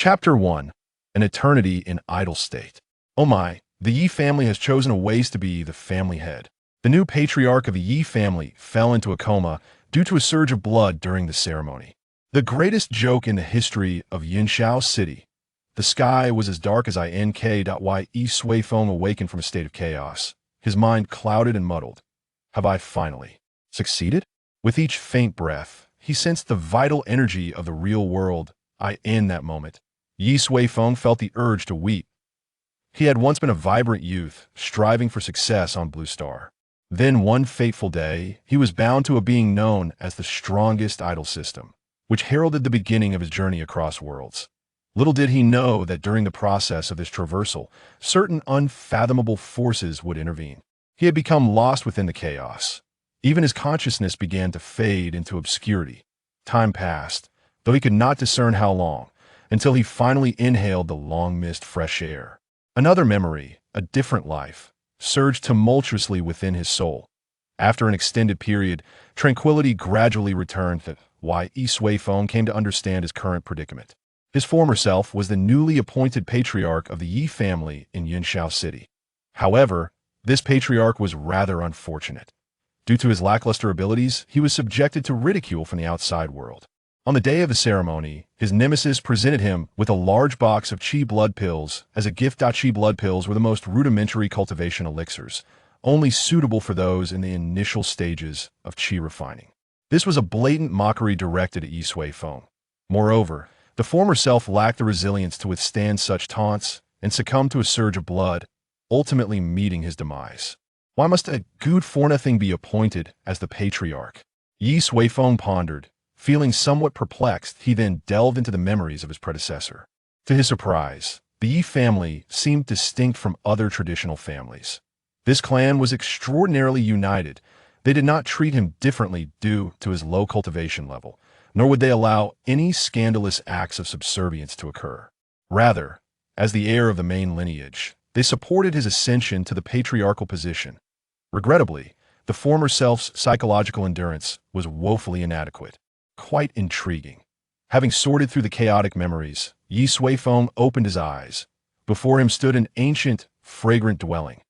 Chapter 1. An Eternity in Idle State. Oh my, the Ye family has chosen a ways to be the family head. The new patriarch of the Ye family fell into a coma due to a surge of blood during the ceremony. The greatest joke in the history of Yunxiao City. The sky was as dark as ink. Ye Suifeng awakened from a state of chaos, his mind clouded and muddled. Have I finally succeeded? With each faint breath, he sensed the vital energy of the real world. In that moment, Ye Suifeng felt the urge to weep. He had once been a vibrant youth, striving for success on Blue Star. Then one fateful day, he was bound to a being known as the strongest idol system, which heralded the beginning of his journey across worlds. Little did he know that during the process of this traversal, certain unfathomable forces would intervene. He had become lost within the chaos. Even his consciousness began to fade into obscurity. Time passed, though he could not discern how long, until he finally inhaled the long-missed fresh air. Another memory, a different life, surged tumultuously within his soul. After an extended period, tranquility gradually returned. Ye Suifeng came to understand his current predicament. His former self was the newly appointed patriarch of the Ye family in Yunxiao City. However, this patriarch was rather unfortunate. Due to his lackluster abilities, he was subjected to ridicule from the outside world. On the day of the ceremony, his nemesis presented him with a large box of Qi blood pills as a gift. Qi blood pills were the most rudimentary cultivation elixirs, only suitable for those in the initial stages of Qi refining. This was a blatant mockery directed at Ye Suifeng. Moreover, the former self lacked the resilience to withstand such taunts and succumbed to a surge of blood, ultimately meeting his demise. Why must a good-for-nothing be appointed as the patriarch? Ye Suifeng pondered. Feeling somewhat perplexed, he then delved into the memories of his predecessor. To his surprise, the Ye family seemed distinct from other traditional families. This clan was extraordinarily united. They did not treat him differently due to his low cultivation level, nor would they allow any scandalous acts of subservience to occur. Rather, as the heir of the main lineage, they supported his ascension to the patriarchal position. Regrettably, the former self's psychological endurance was woefully inadequate. Quite intriguing. Having sorted through the chaotic memories, Ye Suifeng opened his eyes. Before him stood an ancient, fragrant dwelling.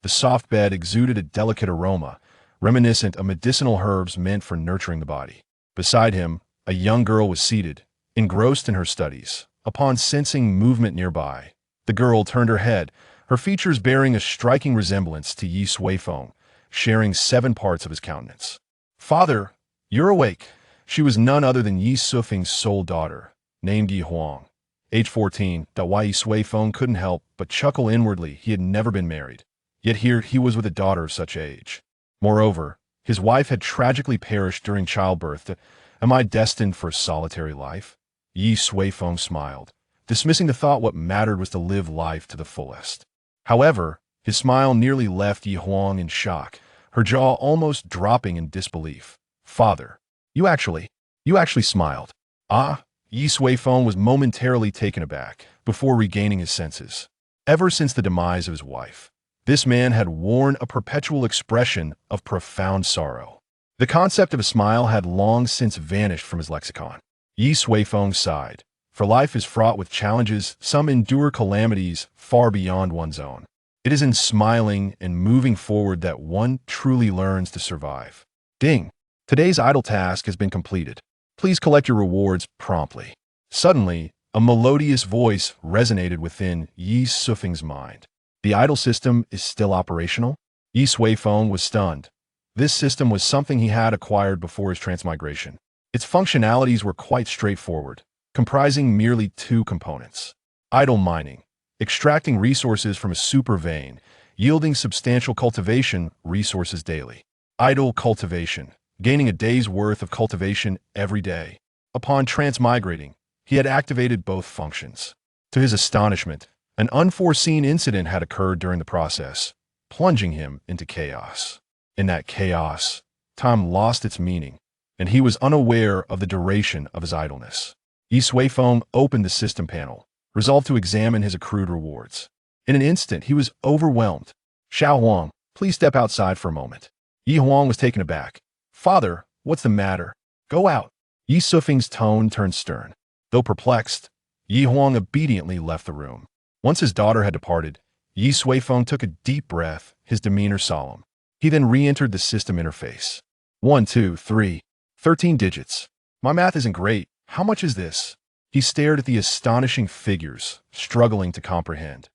The soft bed exuded a delicate aroma, reminiscent of medicinal herbs meant for nurturing the body. Beside him, a young girl was seated, engrossed in her studies. Upon sensing movement nearby, the girl turned her head, her features bearing a striking resemblance to Ye Suifeng, sharing 7 parts of his countenance. "Father, you're awake." She was none other than Ye Suifeng's sole daughter, named Ye Huang. Age 14, Ye Suifeng couldn't help but chuckle inwardly. He had never been married. Yet here he was with a daughter of such age. Moreover, his wife had tragically perished during childbirth. Am I destined for a solitary life? Ye Suifeng smiled, dismissing the thought. What mattered was to live life to the fullest. However, his smile nearly left Ye Huang in shock, her jaw almost dropping in disbelief. "Father, you actually smiled." Ye Suifeng was momentarily taken aback before regaining his senses. Ever since the demise of his wife, this man had worn a perpetual expression of profound sorrow. The concept of a smile had long since vanished from his lexicon. Ye Suifeng sighed, for life is fraught with challenges. Some endure calamities far beyond one's own. It is in smiling and moving forward that one truly learns to survive. Ding! Today's idle task has been completed. Please collect your rewards promptly. Suddenly, a melodious voice resonated within Ye Suifeng's mind. The idle system is still operational? Ye Suifeng was stunned. This system was something he had acquired before his transmigration. Its functionalities were quite straightforward, comprising merely 2 components. Idle mining, extracting resources from a super vein, yielding substantial cultivation resources daily. Idle cultivation, gaining a day's worth of cultivation every day. Upon transmigrating, he had activated both functions. To his astonishment, an unforeseen incident had occurred during the process, plunging him into chaos. In that chaos, time lost its meaning, and he was unaware of the duration of his idleness. Ye Suifeng opened the system panel, resolved to examine his accrued rewards. In an instant, he was overwhelmed. "Xiao Huang, please step outside for a moment." Ye Huang was taken aback. "Father, what's the matter? Go out." Ye Suifeng's tone turned stern. Though perplexed, Yi Huang obediently left the room. Once his daughter had departed, Ye Suifeng took a deep breath, his demeanor solemn. He then re-entered the system interface. 1, 2, 3. 13 digits. My math isn't great. How much is this? He stared at the astonishing figures, struggling to comprehend.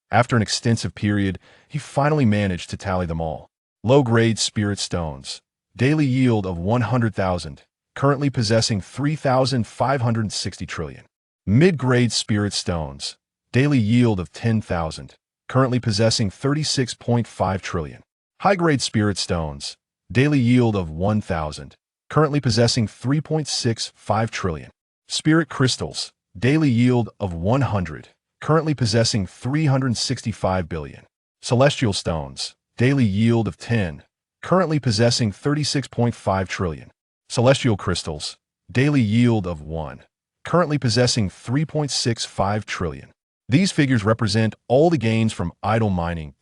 After an extensive period, he finally managed to tally them all. Low-grade spirit stones. Daily yield of 100,000, currently possessing 3,560 trillion. Mid-grade spirit stones. Daily yield of 10,000, currently possessing 36.5 trillion. High-grade spirit stones. Daily yield of 1,000, currently possessing 3.65 trillion. Spirit crystals. Daily yield of 100, currently possessing 365 billion. Celestial stones. Daily yield of 10, currently possessing 36.5 trillion. Celestial crystals. Daily yield of 1, currently possessing 3.65 trillion. These figures represent all the gains from idle mining.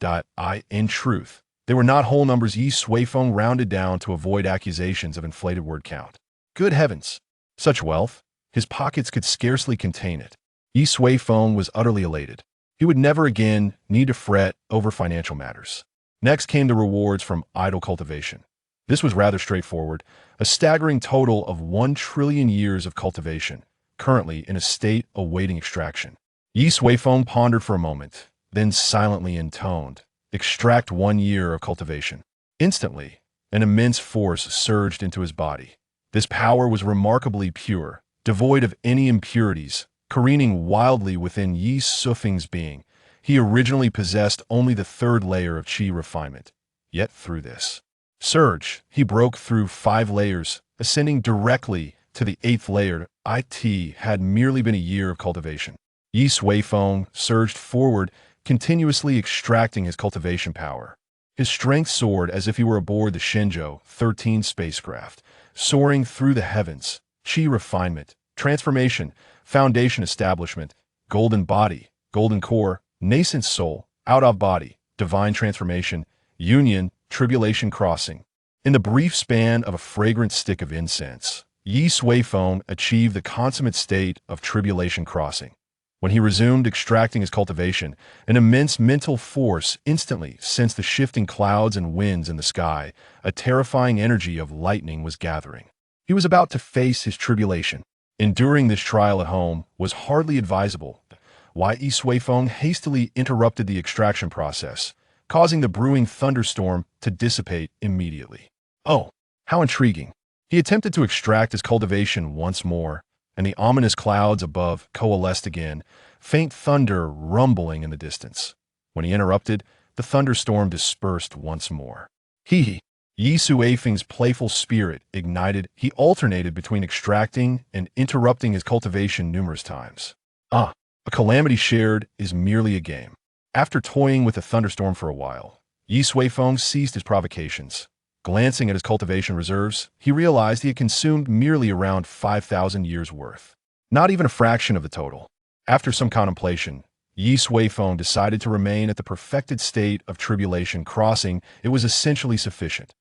In truth, they were not whole numbers. Ye Suifeng rounded down to avoid accusations of inflated word count. Good heavens! Such wealth, his pockets could scarcely contain it. Ye Suifeng was utterly elated. He would never again need to fret over financial matters. Next came the rewards from idle cultivation. This was rather straightforward, a staggering total of 1 trillion years of cultivation, currently in a state awaiting extraction. Ye Suifeng pondered for a moment, then silently intoned, "Extract 1 year of cultivation." Instantly, an immense force surged into his body. This power was remarkably pure, devoid of any impurities, careening wildly within Ye Suifeng's being. He originally possessed only the 3rd layer of qi refinement. Yet through this surge, he broke through 5 layers, ascending directly to the 8th layer. It had merely been a year of cultivation. Ye Suifeng surged forward, continuously extracting his cultivation power. His strength soared as if he were aboard the Shenzhou 13 spacecraft, soaring through the heavens. Qi refinement, transformation, foundation establishment, golden body, golden core, nascent soul, out of body, divine transformation, union, tribulation crossing. In the brief span of a fragrant stick of incense, Ye Suifeng achieved the consummate state of tribulation crossing. When he resumed extracting his cultivation, an immense mental force instantly sensed the shifting clouds and winds in the sky. A terrifying energy of lightning was gathering. He was about to face his tribulation. Enduring this trial at home was hardly advisable. Ye Suifeng hastily interrupted the extraction process, causing the brewing thunderstorm to dissipate immediately. Oh, how intriguing! He attempted to extract his cultivation once more, and the ominous clouds above coalesced again, faint thunder rumbling in the distance. When he interrupted, the thunderstorm dispersed once more. Ye Suifeng's playful spirit ignited. He alternated between extracting and interrupting his cultivation numerous times. A calamity shared is merely a game. After toying with the thunderstorm for a while, Ye Suifeng ceased his provocations. Glancing at his cultivation reserves, he realized he had consumed merely around 5,000 years' worth. Not even a fraction of the total. After some contemplation, Ye Suifeng decided to remain at the perfected state of tribulation crossing. It was essentially sufficient.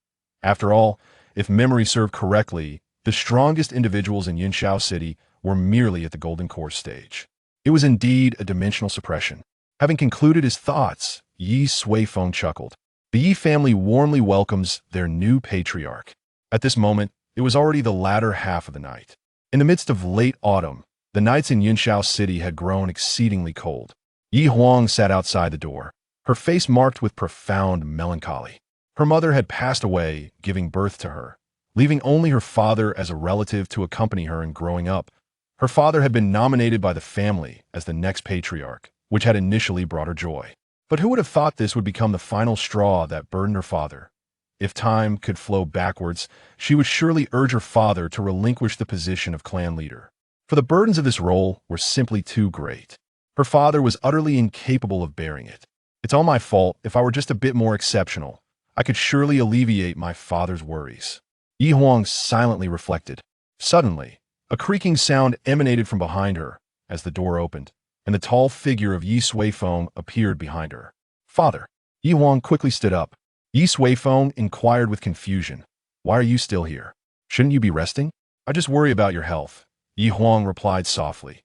After all, if memory served correctly, the strongest individuals in Yunxiao City were merely at the golden core stage. It was indeed a dimensional suppression. Having concluded his thoughts, Ye Suifeng chuckled. The Ye family warmly welcomes their new patriarch. At this moment, it was already the latter half of the night. In the midst of late autumn, the nights in Yunxiao City had grown exceedingly cold. Yi Huang sat outside the door, her face marked with profound melancholy. Her mother had passed away, giving birth to her, leaving only her father as a relative to accompany her in growing up. Her father had been nominated by the family as the next patriarch, which had initially brought her joy. But who would have thought this would become the final straw that burdened her father? If time could flow backwards, she would surely urge her father to relinquish the position of clan leader. For the burdens of this role were simply too great. Her father was utterly incapable of bearing it. It's all my fault. If I were just a bit more exceptional, I could surely alleviate my father's worries. Yi Huang silently reflected. Suddenly, a creaking sound emanated from behind her as the door opened, and the tall figure of Ye Suifeng appeared behind her. Father! Yi Huang quickly stood up. Ye Suifeng inquired with confusion. Why are you still here? Shouldn't you be resting? I just worry about your health. Yi Huang replied softly.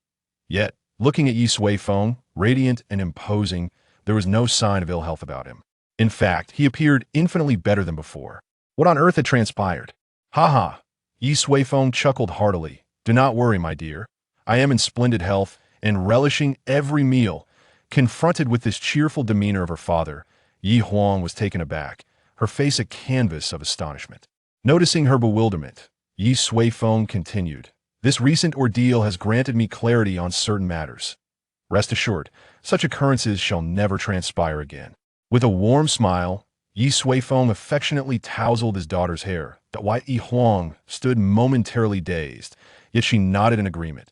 Yet, Looking at Ye Suifeng, radiant and imposing, there was no sign of ill health about him. In fact, he appeared infinitely better than before. What on earth had transpired? Ha ha! Ye Suifeng chuckled heartily. Do not worry, my dear. I am in splendid health and relishing every meal. Confronted with this cheerful demeanor of her father, Yi Huang was taken aback, her face a canvas of astonishment. Noticing her bewilderment, Ye Suifeng continued, This recent ordeal has granted me clarity on certain matters. Rest assured, such occurrences shall never transpire again. With a warm smile, Ye Suifeng affectionately tousled his daughter's hair. The white Yi Huang stood momentarily dazed, yet she nodded in agreement.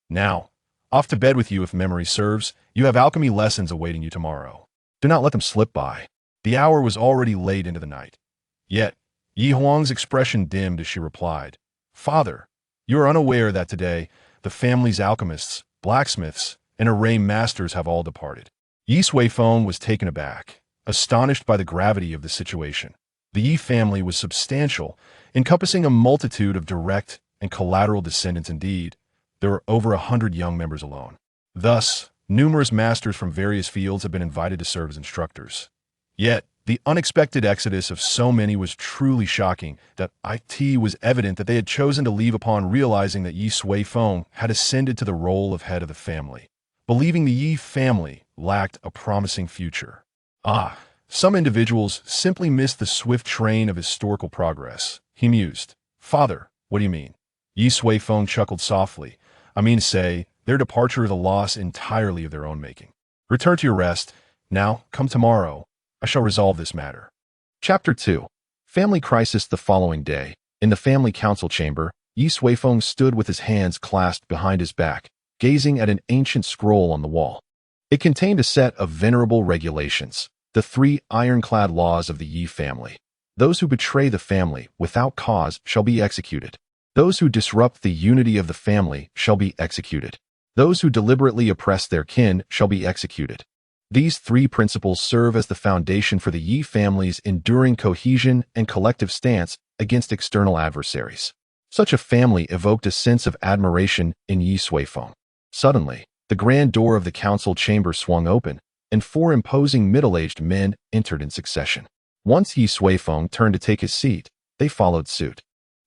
Now, off to bed with you if memory serves. You have alchemy lessons awaiting you tomorrow. Do not let them slip by. The hour was already late into the night. Yet, Yi Huang's expression dimmed as she replied, Father, you are unaware that today the family's alchemists, blacksmiths, and array masters have all departed. Ye Suifeng was taken aback, astonished by the gravity of the situation. The Yi family was substantial, encompassing a multitude of direct and collateral descendants. Indeed, there were over 100 young members alone. Thus, numerous masters from various fields have been invited to serve as instructors. Yet, the unexpected exodus of so many was truly shocking that it was evident that they had chosen to leave upon realizing that Ye Suifeng had ascended to the role of head of the family, believing the Yi family lacked a promising future. Some individuals simply missed the swift train of historical progress. He mused. Father, what do you mean? Ye Suifeng chuckled softly. I mean to say, their departure is a loss entirely of their own making. Return to your rest. Now, come tomorrow. I shall resolve this matter. Chapter 2. Family Crisis. The following day, in the family council chamber, Ye Suifeng stood with his hands clasped behind his back, gazing at an ancient scroll on the wall. It contained a set of venerable regulations, the 3 ironclad laws of the Yi family. Those who betray the family without cause shall be executed. Those who disrupt the unity of the family shall be executed. Those who deliberately oppress their kin shall be executed. These 3 principles serve as the foundation for the Yi family's enduring cohesion and collective stance against external adversaries. Such a family evoked a sense of admiration in Ye Suifeng. Suddenly, the grand door of the council chamber swung open, and 4 imposing middle-aged men entered in succession. Once Ye Suifeng turned to take his seat, they followed suit,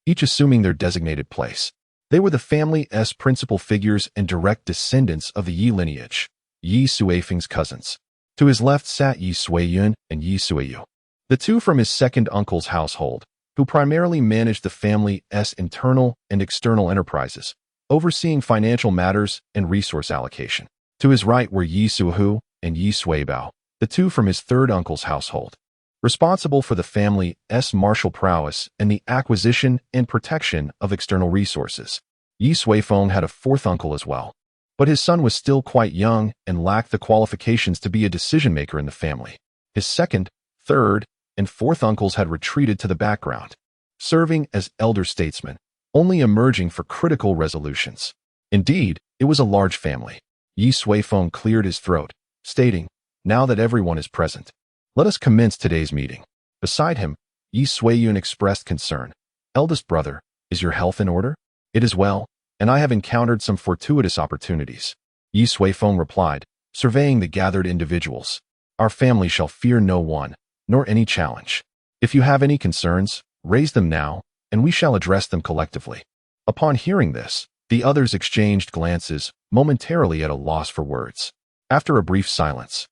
each assuming their designated place. They were the family's principal figures and direct descendants of the Yi lineage, Ye Suifeng's cousins. To his left sat Ye Suiyun and Ye Suiyu, the 2 from his second uncle's household, who primarily managed the family's internal and external enterprises, overseeing financial matters and resource allocation. To his right were Ye Suihu and Ye Suibao, the 2 from his third uncle's household, responsible for the family's martial prowess and the acquisition and protection of external resources. Ye Suifeng had a 4th uncle as well, but his son was still quite young and lacked the qualifications to be a decision-maker in the family. His second, third, and 4th uncles had retreated to the background, serving as elder statesmen, only emerging for critical resolutions. Indeed, it was a large family. Ye Suifeng cleared his throat, stating, Now that everyone is present, let us commence today's meeting. Beside him, Ye Suiyun expressed concern. Eldest brother, is your health in order? It is well, and I have encountered some fortuitous opportunities. Ye Suifeng replied, surveying the gathered individuals. Our family shall fear no one, nor any challenge. If you have any concerns, raise them now, and we shall address them collectively. Upon hearing this, the others exchanged glances, momentarily at a loss for words. After a brief silence,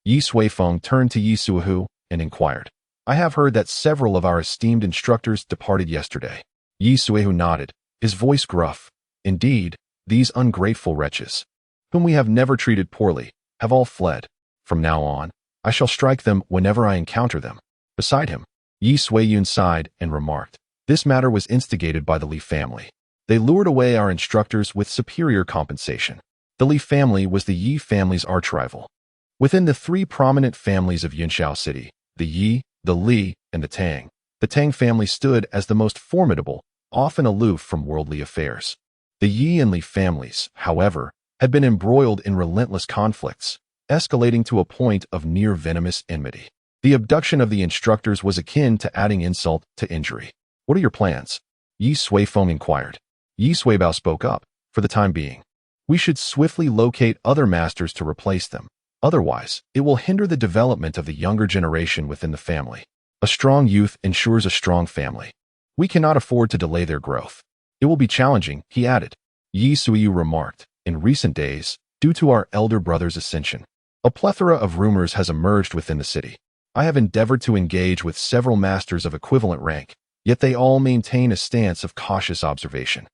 Ye Suifeng turned to Ye Suihu and inquired, I have heard that several of our esteemed instructors departed yesterday. Ye Suihu nodded, his voice gruff. Indeed, these ungrateful wretches, whom we have never treated poorly, have all fled. From now on, I shall strike them whenever I encounter them. Beside him, Ye Suiyun sighed and remarked, This matter was instigated by the Li family. They lured away our instructors with superior compensation. The Li family was the Yi family's archrival. Within the 3 prominent families of Yunxiao City, the Yi, the Li, and the Tang family stood as the most formidable, often aloof from worldly affairs. The Yi and Li families, however, had been embroiled in relentless conflicts, escalating to a point of near venomous enmity. The abduction of the instructors was akin to adding insult to injury. What are your plans? Ye Suifeng inquired. Ye Suibao spoke up, for the time being. We should swiftly locate other masters to replace them. Otherwise, it will hinder the development of the younger generation within the family. A strong youth ensures a strong family. We cannot afford to delay their growth. It will be challenging, he added. Ye Suifeng remarked, in recent days, due to our elder brother's ascension, a plethora of rumors has emerged within the city. I have endeavored to engage with several masters of equivalent rank, yet they all maintain a stance of cautious observation.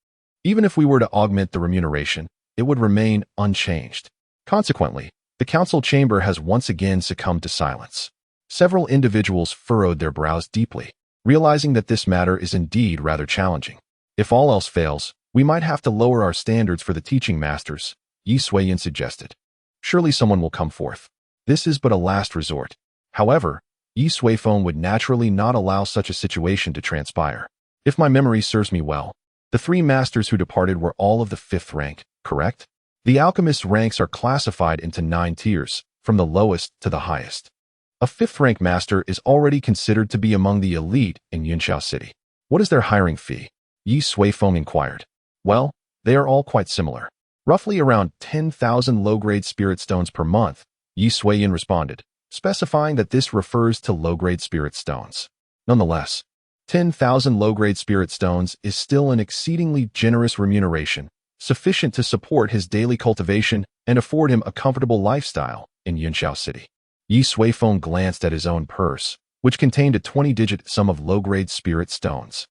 Even if we were to augment the remuneration, it would remain unchanged. Consequently, the council chamber has once again succumbed to silence. Several individuals furrowed their brows deeply, realizing that this matter is indeed rather challenging. If all else fails, we might have to lower our standards for the teaching masters, Ye Suifeng suggested. Surely someone will come forth. This is but a last resort. However, Ye Suifeng would naturally not allow such a situation to transpire. If my memory serves me well, the 3 masters who departed were all of the 5th rank, correct? The alchemist's ranks are classified into 9 tiers, from the lowest to the highest. A 5th rank master is already considered to be among the elite in Yunxiao City. What is their hiring fee? Ye Suifeng inquired. Well, they are all quite similar. Roughly around 10,000 low-grade spirit stones per month, Ye Suifeng responded, specifying that this refers to low-grade spirit stones. Nonetheless, 10,000 low-grade spirit stones is still an exceedingly generous remuneration, sufficient to support his daily cultivation and afford him a comfortable lifestyle in Yunxiao City. Ye Suifeng glanced at his own purse, which contained a 20-digit sum of low-grade spirit stones.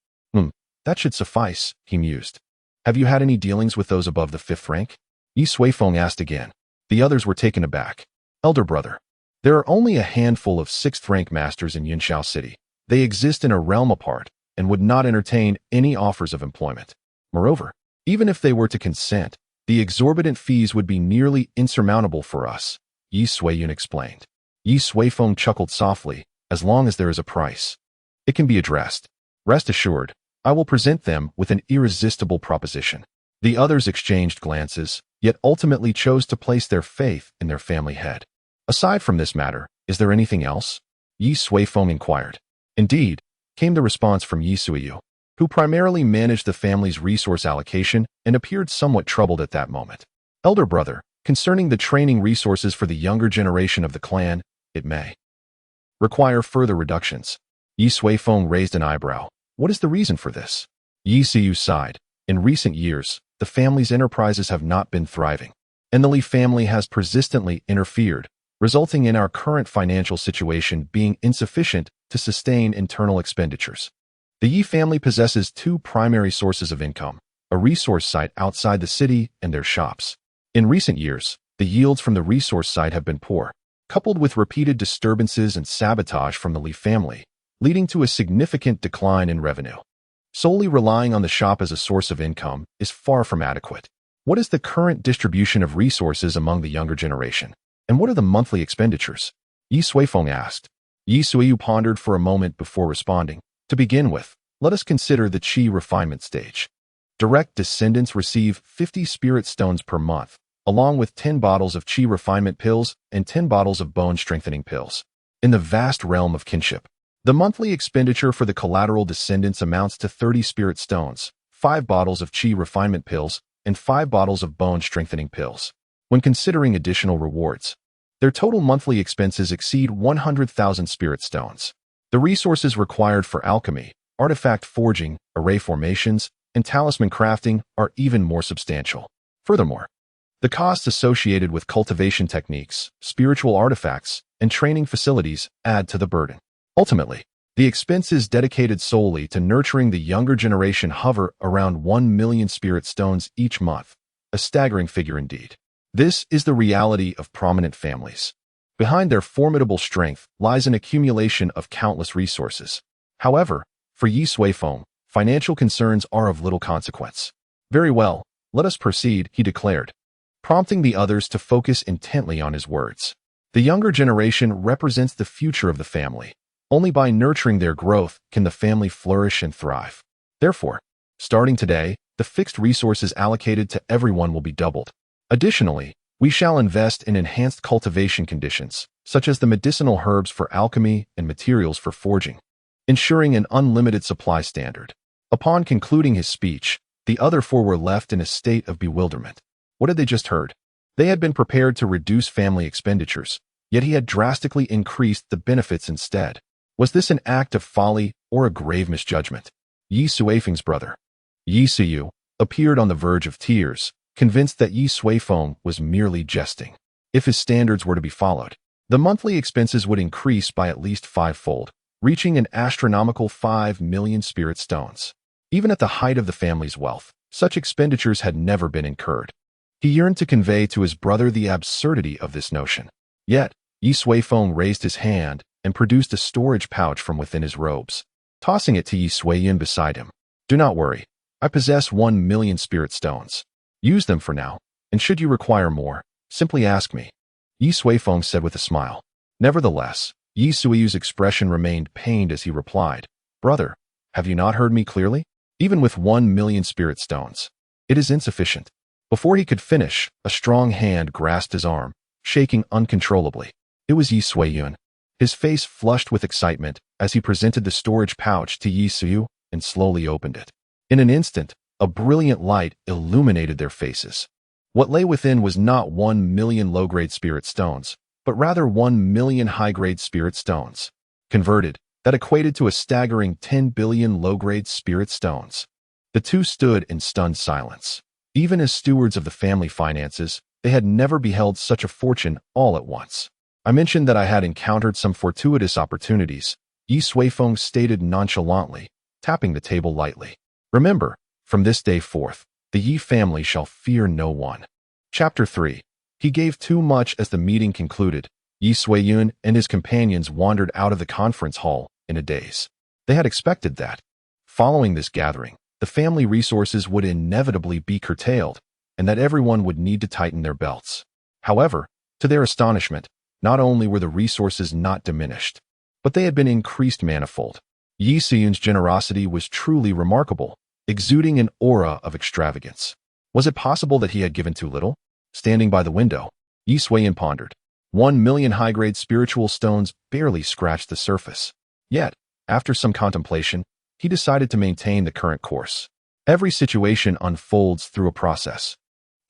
That should suffice, he mused. Have you had any dealings with those above the 5th rank? Ye Suifeng asked again. The others were taken aback. Elder brother, there are only a handful of 6th rank masters in Yunxiao City. They exist in a realm apart and would not entertain any offers of employment. Moreover, even if they were to consent, the exorbitant fees would be nearly insurmountable for us, Ye Suifeng explained. Ye Suifeng chuckled softly, as long as there is a price. It can be addressed. Rest assured, I will present them with an irresistible proposition. The others exchanged glances, yet ultimately chose to place their faith in their family head. Aside from this matter, is there anything else? Ye Suifeng inquired. Indeed, came the response from Ye Suifeng, who primarily managed the family's resource allocation and appeared somewhat troubled at that moment. Elder brother, concerning the training resources for the younger generation of the clan, it may require further reductions. Ye Suifeng raised an eyebrow. What is the reason for this? Ye Suifeng sighed. In recent years, the family's enterprises have not been thriving, and the Li family has persistently interfered, resulting in our current financial situation being insufficient to sustain internal expenditures. The Ye family possesses 2 primary sources of income, a resource site outside the city and their shops. In recent years, the yields from the resource site have been poor, coupled with repeated disturbances and sabotage from the Li family, leading to a significant decline in revenue. Solely relying on the shop as a source of income is far from adequate. What is the current distribution of resources among the younger generation? And what are the monthly expenditures? Ye Suifeng asked. Ye Suifeng pondered for a moment before responding. To begin with, let us consider the qi refinement stage. Direct descendants receive 50 spirit stones per month, along with 10 bottles of qi refinement pills and 10 bottles of bone strengthening pills. In the vast realm of kinship, the monthly expenditure for the collateral descendants amounts to 30 spirit stones, 5 bottles of qi refinement pills, and 5 bottles of bone strengthening pills. When considering additional rewards, their total monthly expenses exceed 100,000 spirit stones. The resources required for alchemy, artifact forging, array formations, and talisman crafting are even more substantial. Furthermore, the costs associated with cultivation techniques, spiritual artifacts, and training facilities add to the burden. Ultimately, the expenses dedicated solely to nurturing the younger generation hover around 1 million spirit stones each month, a staggering figure indeed. This is the reality of prominent families. Behind their formidable strength lies an accumulation of countless resources. However, for Ye Suifeng, financial concerns are of little consequence. Very well, let us proceed, he declared, prompting the others to focus intently on his words. The younger generation represents the future of the family. Only by nurturing their growth can the family flourish and thrive. Therefore, starting today, the fixed resources allocated to everyone will be doubled. Additionally, we shall invest in enhanced cultivation conditions, such as the medicinal herbs for alchemy and materials for forging, ensuring an unlimited supply standard. Upon concluding his speech, the other 4 were left in a state of bewilderment. What had they just heard? They had been prepared to reduce family expenditures, yet he had drastically increased the benefits instead. Was this an act of folly or a grave misjudgment? Ye Suifeng's brother, Ye Suyu, appeared on the verge of tears, convinced that Ye Suifeng was merely jesting. If his standards were to be followed, the monthly expenses would increase by at least fivefold, reaching an astronomical 5 million spirit stones. Even at the height of the family's wealth, such expenditures had never been incurred. He yearned to convey to his brother the absurdity of this notion. Yet, Ye Suifeng raised his hand and produced a storage pouch from within his robes, tossing it to Ye Suiyun beside him. Do not worry. I possess 1 million spirit stones. Use them for now, and should you require more, simply ask me. Ye Suifeng said with a smile. Nevertheless, Ye Suiyu's expression remained pained as he replied, Brother, have you not heard me clearly? Even with 1 million spirit stones, it is insufficient. Before he could finish, a strong hand grasped his arm, shaking uncontrollably. It was Ye Suiyun. His face flushed with excitement as he presented the storage pouch to Ye Suiyu and slowly opened it. In an instant, a brilliant light illuminated their faces. What lay within was not 1 million low-grade spirit stones, but rather 1 million high-grade spirit stones. Converted, that equated to a staggering 10 billion low-grade spirit stones. The two stood in stunned silence. Even as stewards of the family finances, they had never beheld such a fortune all at once. I mentioned that I had encountered some fortuitous opportunities, Ye Suifeng stated nonchalantly, tapping the table lightly. Remember, from this day forth, the Ye family shall fear no one. Chapter 3. He gave too much. As the meeting concluded, Ye Suiyun and his companions wandered out of the conference hall in a daze. They had expected that, following this gathering, the family resources would inevitably be curtailed, and that everyone would need to tighten their belts. However, to their astonishment, not only were the resources not diminished, but they had been increased manifold. Ye Suiyun's generosity was truly remarkable, exuding an aura of extravagance. Was it possible that he had given too little? Standing by the window, Ye Suiyun pondered. 1 million high-grade spiritual stones barely scratched the surface. Yet, after some contemplation, he decided to maintain the current course. Every situation unfolds through a process.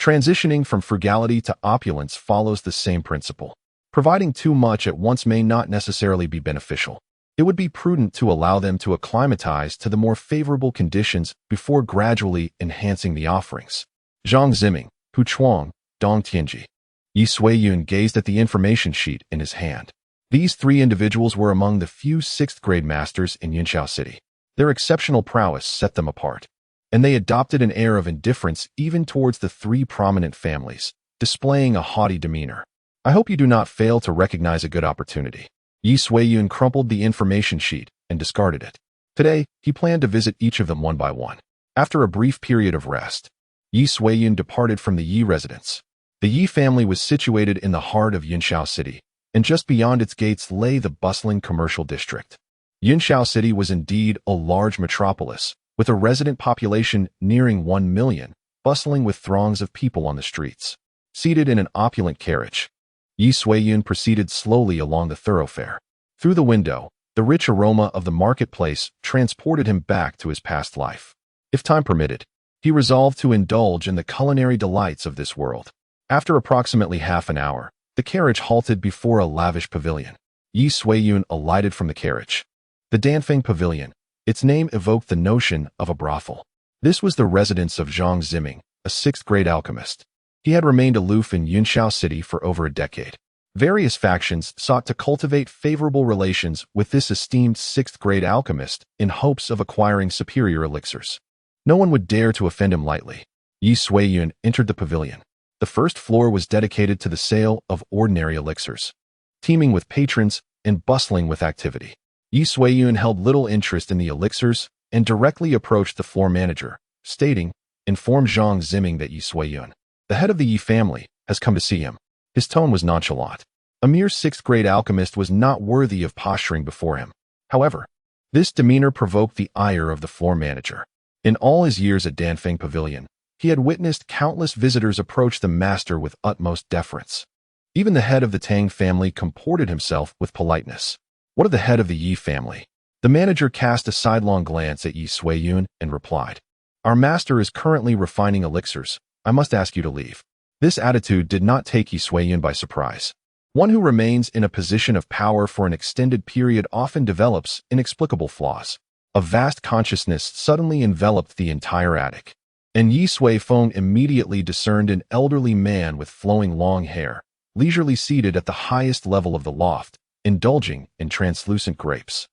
Transitioning from frugality to opulence follows the same principle. Providing too much at once may not necessarily be beneficial. It would be prudent to allow them to acclimatize to the more favorable conditions before gradually enhancing the offerings. Zhang Ziming, Hu Chuang, Dong Tianji. Ye Suiyun gazed at the information sheet in his hand. These three individuals were among the few 6th-grade masters in Yunxiao City. Their exceptional prowess set them apart, and they adopted an air of indifference even towards the three prominent families, displaying a haughty demeanor. I hope you do not fail to recognize a good opportunity. Ye Suiyun crumpled the information sheet and discarded it. Today, he planned to visit each of them one by one. After a brief period of rest, Ye Suiyun departed from the Yi residence. The Yi family was situated in the heart of Yunxiao City, and just beyond its gates lay the bustling commercial district. Yunxiao City was indeed a large metropolis, with a resident population nearing 1 million, bustling with throngs of people on the streets. Seated in an opulent carriage, Ye Suiyun proceeded slowly along the thoroughfare. Through the window, the rich aroma of the marketplace transported him back to his past life. If time permitted, he resolved to indulge in the culinary delights of this world. After approximately half an hour, the carriage halted before a lavish pavilion. Ye Suiyun alighted from the carriage. The Danfeng Pavilion. Its name evoked the notion of a brothel. This was the residence of Zhang Ziming, a 6th-grade alchemist. He had remained aloof in Yunxiao City for over a decade. Various factions sought to cultivate favorable relations with this esteemed 6th-grade alchemist in hopes of acquiring superior elixirs. No one would dare to offend him lightly. Ye Suiyun entered the pavilion. The first floor was dedicated to the sale of ordinary elixirs, teeming with patrons and bustling with activity. Ye Suiyun held little interest in the elixirs and directly approached the floor manager, stating, "Inform Zhang Ziming that Ye Suiyun, the head of the Yi family, has come to see him." His tone was nonchalant. A mere 6th-grade alchemist was not worthy of posturing before him. However, this demeanor provoked the ire of the floor manager. In all his years at Danfeng Pavilion, he had witnessed countless visitors approach the master with utmost deference. Even the head of the Tang family comported himself with politeness. What of the head of the Yi family? The manager cast a sidelong glance at Ye Suiyun and replied, "Our master is currently refining elixirs. I must ask you to leave." This attitude did not take Ye Suifeng by surprise. One who remains in a position of power for an extended period often develops inexplicable flaws. A vast consciousness suddenly enveloped the entire attic, and Ye Suifeng immediately discerned an elderly man with flowing long hair, leisurely seated at the highest level of the loft, indulging in translucent grapes.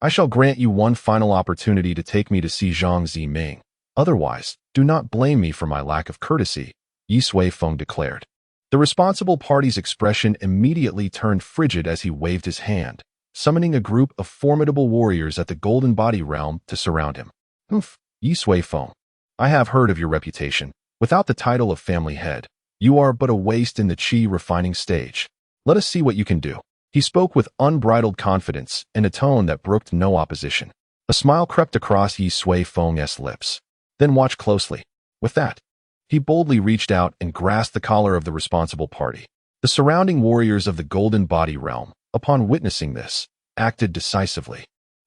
I shall grant you one final opportunity to take me to see Zhang Ziming. Otherwise, do not blame me for my lack of courtesy, Ye Suifeng declared. The responsible party's expression immediately turned frigid as he waved his hand, summoning a group of formidable warriors at the Golden Body realm to surround him. Humph, Ye Suifeng, I have heard of your reputation. Without the title of family head, you are but a waste in the qi refining stage. Let us see what you can do. He spoke with unbridled confidence in a tone that brooked no opposition. A smile crept across Ye Suifeng's lips. Then watch closely. With that, he boldly reached out and grasped the collar of the responsible party. The surrounding warriors of the Golden Body realm, upon witnessing this, acted decisively,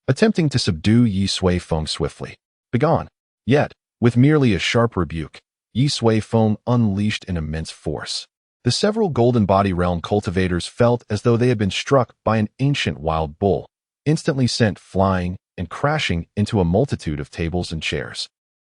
attempting to subdue Ye Suifeng swiftly. Begone! Yet, with merely a sharp rebuke, Ye Suifeng unleashed an immense force. The several Golden Body realm cultivators felt as though they had been struck by an ancient wild bull, instantly sent flying and crashing into a multitude of tables and chairs.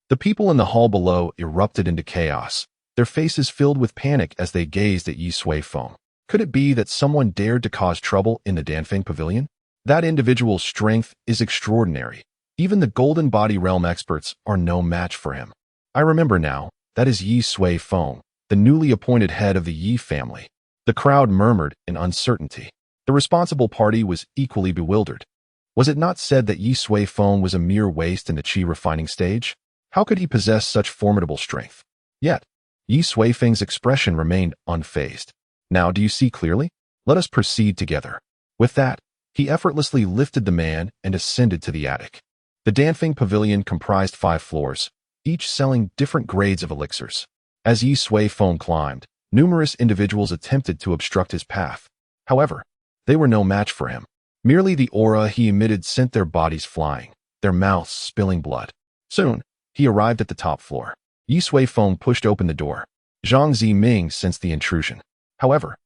The people in the hall below erupted into chaos, their faces filled with panic as they gazed at Ye Suifeng. Could it be that someone dared to cause trouble in the Danfeng Pavilion? That individual's strength is extraordinary. Even the Golden Body realm experts are no match for him. I remember now, that is Ye Suifeng, the newly appointed head of the Ye family. The crowd murmured in uncertainty. The responsible party was equally bewildered. Was it not said that Ye Suifeng was a mere waste in the qi refining stage? How could he possess such formidable strength? Yet, Ye Suifeng's expression remained unfazed. Now do you see clearly? Let us proceed together. With that, he effortlessly lifted the man and ascended to the attic. The Danfeng Pavilion comprised 5 floors, each selling different grades of elixirs. As Ye Suifeng climbed, numerous individuals attempted to obstruct his path. However, they were no match for him. Merely the aura he emitted sent their bodies flying, their mouths spilling blood. Soon, he arrived at the top floor. Ye Suifeng pushed open the door. Zhang Ziming sensed the intrusion. However,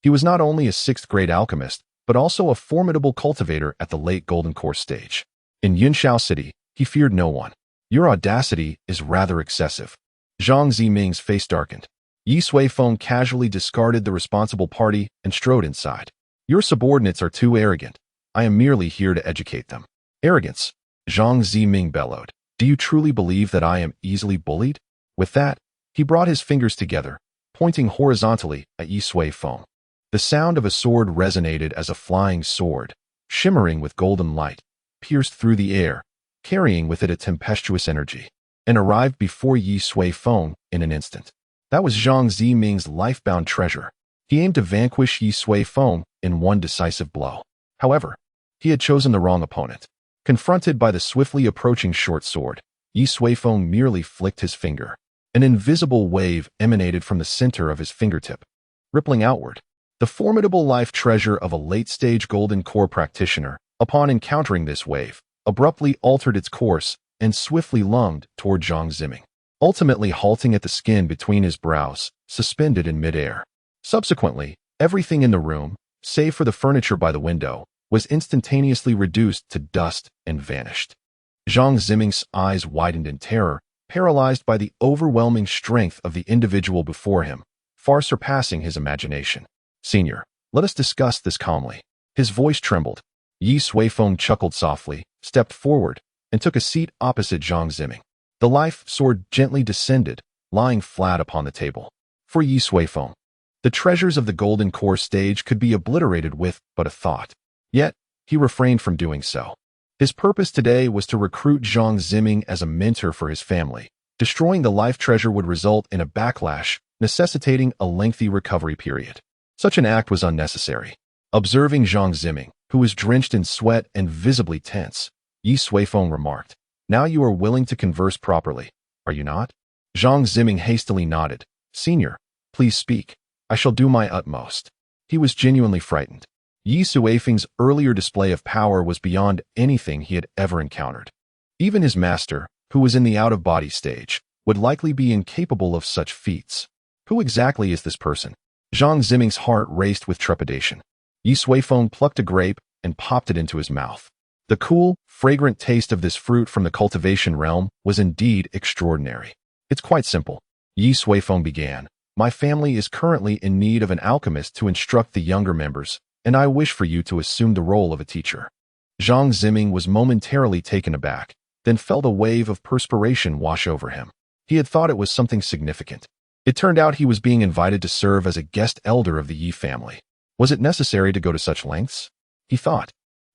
he was not only a 6th-grade alchemist, but also a formidable cultivator at the late Golden Core stage. In Yunxiao City, he feared no one. Your audacity is rather excessive. Zhang Ziming's face darkened. Ye Suifeng casually discarded the responsible party and strode inside. Your subordinates are too arrogant. I am merely here to educate them. Arrogance, Zhang Ziming bellowed. Do you truly believe that I am easily bullied? With that, he brought his fingers together, pointing horizontally at Ye Suifeng. The sound of a sword resonated as a flying sword, shimmering with golden light, pierced through the air, carrying with it a tempestuous energy, and arrived before Ye Suifeng in an instant. That was Zhang Ziming's life-bound treasure. He aimed to vanquish Ye Suifeng in one decisive blow. However, he had chosen the wrong opponent. Confronted by the swiftly approaching short sword, Ye Suifeng merely flicked his finger. An invisible wave emanated from the center of his fingertip, rippling outward. The formidable life treasure of a late-stage Golden Core practitioner, upon encountering this wave, abruptly altered its course and swiftly lunged toward Zhang Ziming, ultimately halting at the skin between his brows, suspended in midair. Subsequently, everything in the room, save for the furniture by the window, was instantaneously reduced to dust and vanished. Zhang Ziming's eyes widened in terror, paralyzed by the overwhelming strength of the individual before him, far surpassing his imagination. Senior, let us discuss this calmly. His voice trembled. Ye Suifeng chuckled softly, stepped forward, and took a seat opposite Zhang Ziming. The life sword gently descended, lying flat upon the table. For Ye Suifeng, the treasures of the Golden Core stage could be obliterated with but a thought. Yet, he refrained from doing so. His purpose today was to recruit Zhang Ziming as a mentor for his family. Destroying the life treasure would result in a backlash, necessitating a lengthy recovery period. Such an act was unnecessary. Observing Zhang Ziming, who was drenched in sweat and visibly tense, Ye Suifeng remarked, "Now you are willing to converse properly, are you not?" Zhang Ziming hastily nodded. "Senior, please speak. I shall do my utmost." He was genuinely frightened. Ye Suifeng's earlier display of power was beyond anything he had ever encountered. Even his master, who was in the out-of-body stage, would likely be incapable of such feats. Who exactly is this person? Zhang Ziming's heart raced with trepidation. Ye Suifeng plucked a grape and popped it into his mouth. The cool, fragrant taste of this fruit from the cultivation realm was indeed extraordinary. It's quite simple. Ye Suifeng began. My family is currently in need of an alchemist to instruct the younger members, and I wish for you to assume the role of a teacher. Zhang Ziming was momentarily taken aback, then felt a wave of perspiration wash over him. He had thought it was something significant. It turned out he was being invited to serve as a guest elder of the Ye family. Was it necessary to go to such lengths? He thought,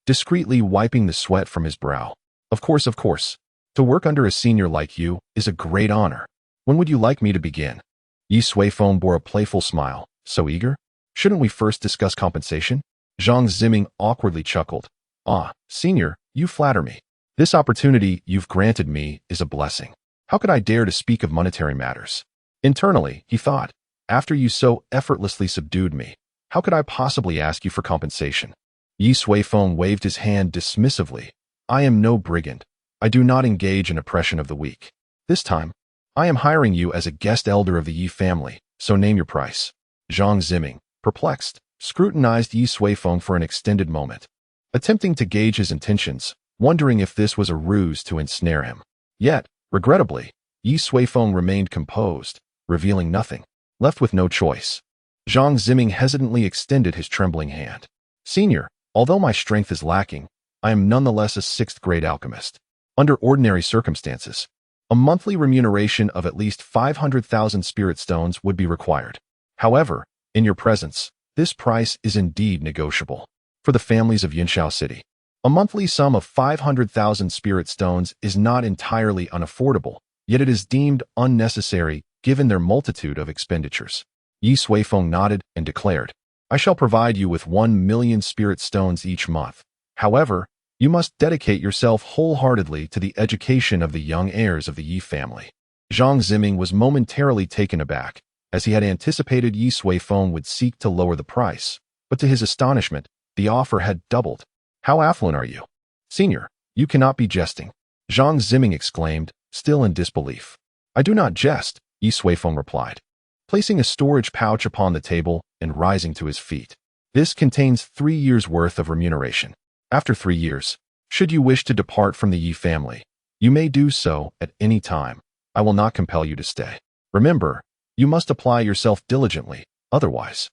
discreetly wiping the sweat from his brow. Of course. To work under a senior like you is a great honor. When would you like me to begin? Ye Suifeng bore a playful smile. So eager? Shouldn't we first discuss compensation? Zhang Ziming awkwardly chuckled. Ah, senior, you flatter me. This opportunity you've granted me is a blessing. How could I dare to speak of monetary matters? Internally, he thought, after you so effortlessly subdued me, how could I possibly ask you for compensation? Ye Suifeng waved his hand dismissively. I am no brigand. I do not engage in oppression of the weak. This time, I am hiring you as a guest elder of the Ye family, so name your price. Zhang Ziming, perplexed, scrutinized Ye Suifeng for an extended moment, attempting to gauge his intentions, wondering if this was a ruse to ensnare him. Yet, regrettably, Ye Suifeng remained composed, revealing nothing, left with no choice. Zhang Ziming hesitantly extended his trembling hand. Senior, although my strength is lacking, I am nonetheless a 6th-grade alchemist. Under ordinary circumstances, a monthly remuneration of at least 500,000 spirit stones would be required. However, in your presence, this price is indeed negotiable. For the families of Yunxiao City, a monthly sum of 500,000 spirit stones is not entirely unaffordable, yet it is deemed unnecessary given their multitude of expenditures. Ye Suifeng nodded and declared, I shall provide you with 1 million spirit stones each month. However, you must dedicate yourself wholeheartedly to the education of the young heirs of the Ye family. Zhang Ziming was momentarily taken aback, as he had anticipated Ye Suifeng would seek to lower the price, but to his astonishment, the offer had doubled. How affluent are you? Senior, you cannot be jesting. Zhang Ziming exclaimed, still in disbelief. I do not jest, Ye Suifeng replied, placing a storage pouch upon the table and rising to his feet. This contains 3 years' worth of remuneration. After 3 years, should you wish to depart from the Ye family, you may do so at any time. I will not compel you to stay. Remember, you must apply yourself diligently, otherwise.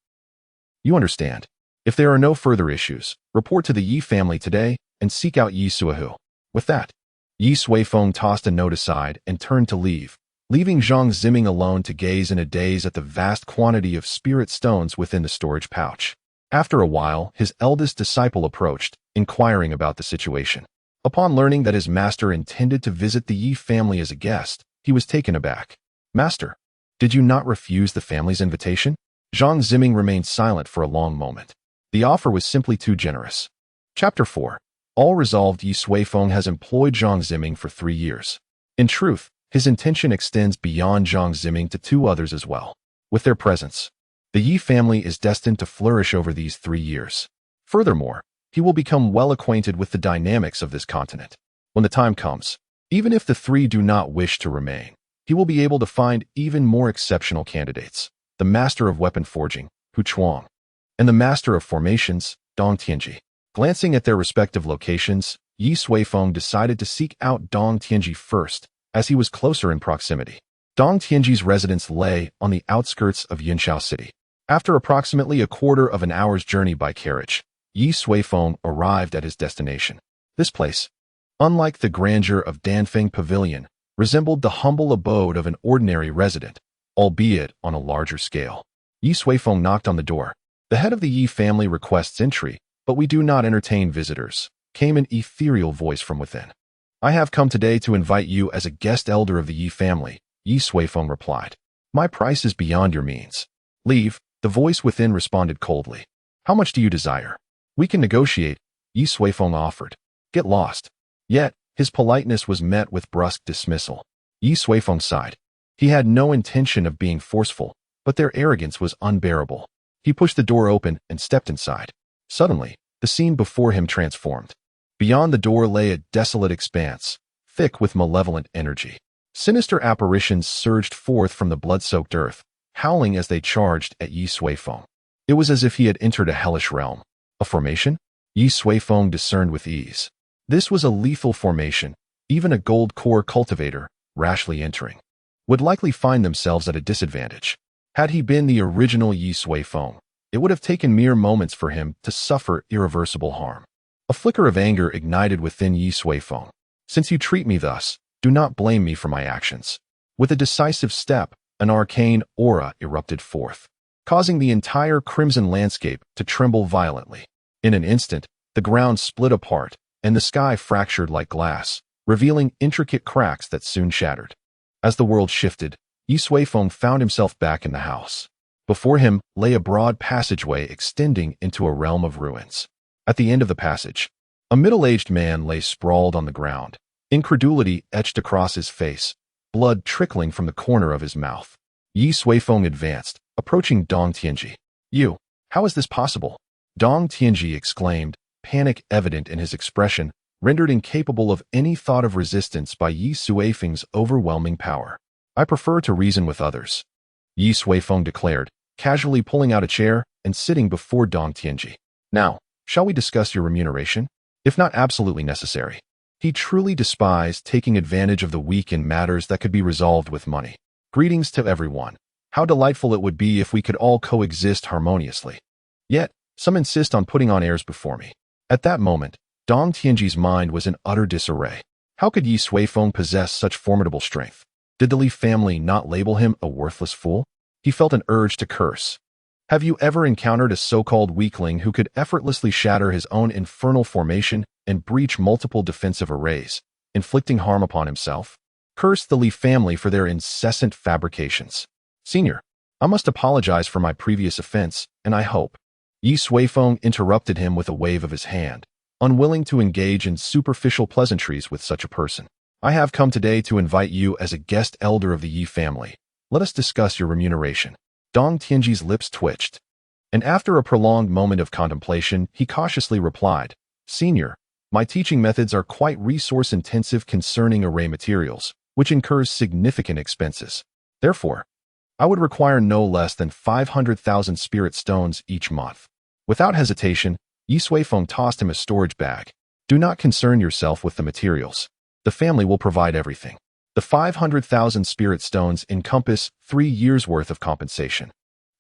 You understand. If there are no further issues, report to the Ye family today and seek out Ye Suifeng. With that, Ye Suifeng tossed a note aside and turned to leave, leaving Zhang Ziming alone to gaze in a daze at the vast quantity of spirit stones within the storage pouch. After a while, his eldest disciple approached, inquiring about the situation. Upon learning that his master intended to visit the Ye family as a guest, he was taken aback. Master, did you not refuse the family's invitation? Zhang Ziming remained silent for a long moment. The offer was simply too generous. Chapter 4. All resolved. Ye Suifeng has employed Zhang Ziming for 3 years. In truth, his intention extends beyond Zhang Ziming to 2 others as well. With their presence, the Ye family is destined to flourish over these 3 years. Furthermore, he will become well acquainted with the dynamics of this continent. When the time comes, even if the 3 do not wish to remain, he will be able to find even more exceptional candidates. The master of weapon forging, Hu Chuang, and the master of formations, Dong Tianji. Glancing at their respective locations, Ye Suifeng decided to seek out Dong Tianji first, as he was closer in proximity. Dong Tianji's residence lay on the outskirts of Yunxiao City. After approximately a quarter of an hour's journey by carriage, Ye Suifeng arrived at his destination. This place, unlike the grandeur of Danfeng Pavilion, resembled the humble abode of an ordinary resident, albeit on a larger scale. Ye Suifeng knocked on the door. The head of the Ye family requests entry, but we do not entertain visitors, came an ethereal voice from within. I have come today to invite you as a guest elder of the Ye family, Ye Suifeng replied. My price is beyond your means. Leave, the voice within responded coldly. How much do you desire? We can negotiate, Ye Suifeng offered. Get lost. Yet, his politeness was met with brusque dismissal. Ye Suifeng sighed. He had no intention of being forceful, but their arrogance was unbearable. He pushed the door open and stepped inside. Suddenly, the scene before him transformed. Beyond the door lay a desolate expanse, thick with malevolent energy. Sinister apparitions surged forth from the blood-soaked earth, howling as they charged at Ye Suifeng. It was as if he had entered a hellish realm. A formation? Ye Suifeng discerned with ease. This was a lethal formation. Even a gold core cultivator, rashly entering, would likely find themselves at a disadvantage. Had he been the original Ye Suifeng, it would have taken mere moments for him to suffer irreversible harm. A flicker of anger ignited within Ye Suifeng. Since you treat me thus, do not blame me for my actions. With a decisive step, an arcane aura erupted forth, causing the entire crimson landscape to tremble violently. In an instant, the ground split apart, and the sky fractured like glass, revealing intricate cracks that soon shattered. As the world shifted, Ye Suifeng found himself back in the house. Before him lay a broad passageway extending into a realm of ruins. At the end of the passage, a middle-aged man lay sprawled on the ground, incredulity etched across his face, blood trickling from the corner of his mouth. Ye Suifeng advanced, approaching Dong Tianji. "You, how is this possible?" Dong Tianji exclaimed, panic evident in his expression, rendered incapable of any thought of resistance by Ye Suifeng's overwhelming power. "I prefer to reason with others," Ye Suifeng declared, casually pulling out a chair and sitting before Dong Tianji. "Now, shall we discuss your remuneration? If not absolutely necessary." He truly despised taking advantage of the weak in matters that could be resolved with money. "Greetings to everyone. How delightful it would be if we could all coexist harmoniously. Yet, some insist on putting on airs before me." At that moment, Dong Tianji's mind was in utter disarray. How could Ye Suifeng possess such formidable strength? Did the Li family not label him a worthless fool? He felt an urge to curse. Have you ever encountered a so-called weakling who could effortlessly shatter his own infernal formation and breach multiple defensive arrays, inflicting harm upon himself? Curse the Li family for their incessant fabrications. "Senior, I must apologize for my previous offense, and I hope—" Ye Suifeng interrupted him with a wave of his hand, unwilling to engage in superficial pleasantries with such a person. "I have come today to invite you as a guest elder of the Ye family. Let us discuss your remuneration." Dong Tianji's lips twitched, and after a prolonged moment of contemplation, he cautiously replied, "Senior, my teaching methods are quite resource-intensive concerning array materials, which incurs significant expenses. Therefore, I would require no less than 500,000 spirit stones each month." Without hesitation, Ye Suifeng tossed him a storage bag. "Do not concern yourself with the materials. The family will provide everything. The 500,000 spirit stones encompass 3 years' worth of compensation.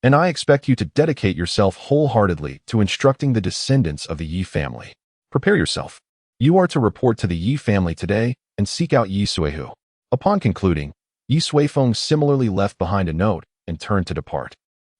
And I expect you to dedicate yourself wholeheartedly to instructing the descendants of the Ye family. Prepare yourself. You are to report to the Ye family today and seek out Ye Suihu." Upon concluding, Ye Suifeng similarly left behind a note and turned to depart.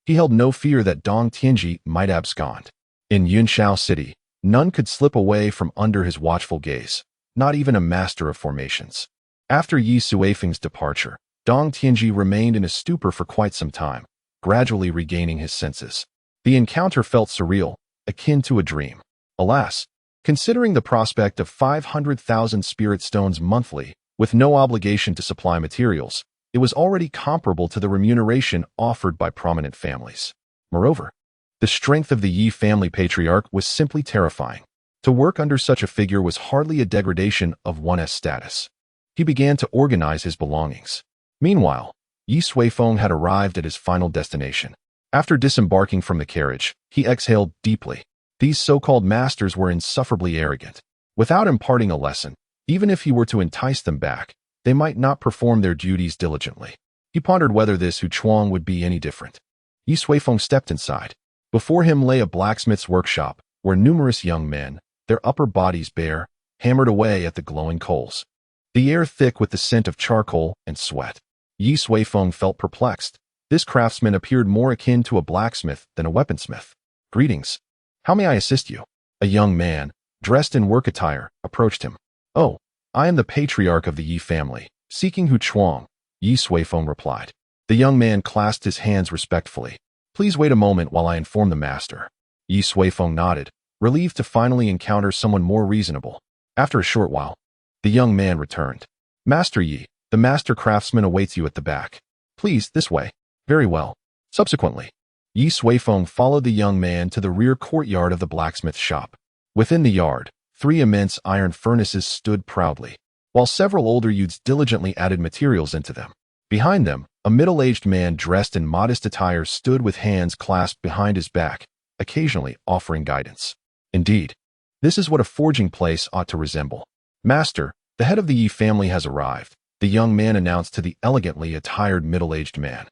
He held no fear that Dong Tianji might abscond. In Yunxiao City, none could slip away from under his watchful gaze, not even a master of formations. After Ye Suifeng's departure, Dong Tianji remained in a stupor for quite some time, gradually regaining his senses. The encounter felt surreal, akin to a dream. Alas, considering the prospect of 500,000 spirit stones monthly, with no obligation to supply materials, it was already comparable to the remuneration offered by prominent families. Moreover, the strength of the Ye family patriarch was simply terrifying. To work under such a figure was hardly a degradation of one's status. He began to organize his belongings. Meanwhile, Ye Suifeng had arrived at his final destination. After disembarking from the carriage, he exhaled deeply. These so-called masters were insufferably arrogant. Without imparting a lesson, even if he were to entice them back, they might not perform their duties diligently. He pondered whether this Huchuang would be any different. Ye Suifeng stepped inside. Before him lay a blacksmith's workshop, where numerous young men, their upper bodies bare, hammered away at the glowing coals. The air thick with the scent of charcoal and sweat. Ye Suifeng felt perplexed. This craftsman appeared more akin to a blacksmith than a weaponsmith. "Greetings. How may I assist you?" A young man, dressed in work attire, approached him. "Oh, I am the patriarch of the Ye family, seeking Huchuang," Ye Suifeng replied. The young man clasped his hands respectfully. "Please wait a moment while I inform the master." Ye Suifeng nodded, relieved to finally encounter someone more reasonable. After a short while, the young man returned. "Master Yi, the master craftsman awaits you at the back. Please, this way." "Very well." Subsequently, Ye Suifeng followed the young man to the rear courtyard of the blacksmith shop. Within the yard, 3 immense iron furnaces stood proudly, while several older youths diligently added materials into them. Behind them, a middle-aged man dressed in modest attire stood with hands clasped behind his back, occasionally offering guidance. Indeed, this is what a forging place ought to resemble. Master, the head of the Ye family has arrived, the young man announced to the elegantly attired middle-aged man.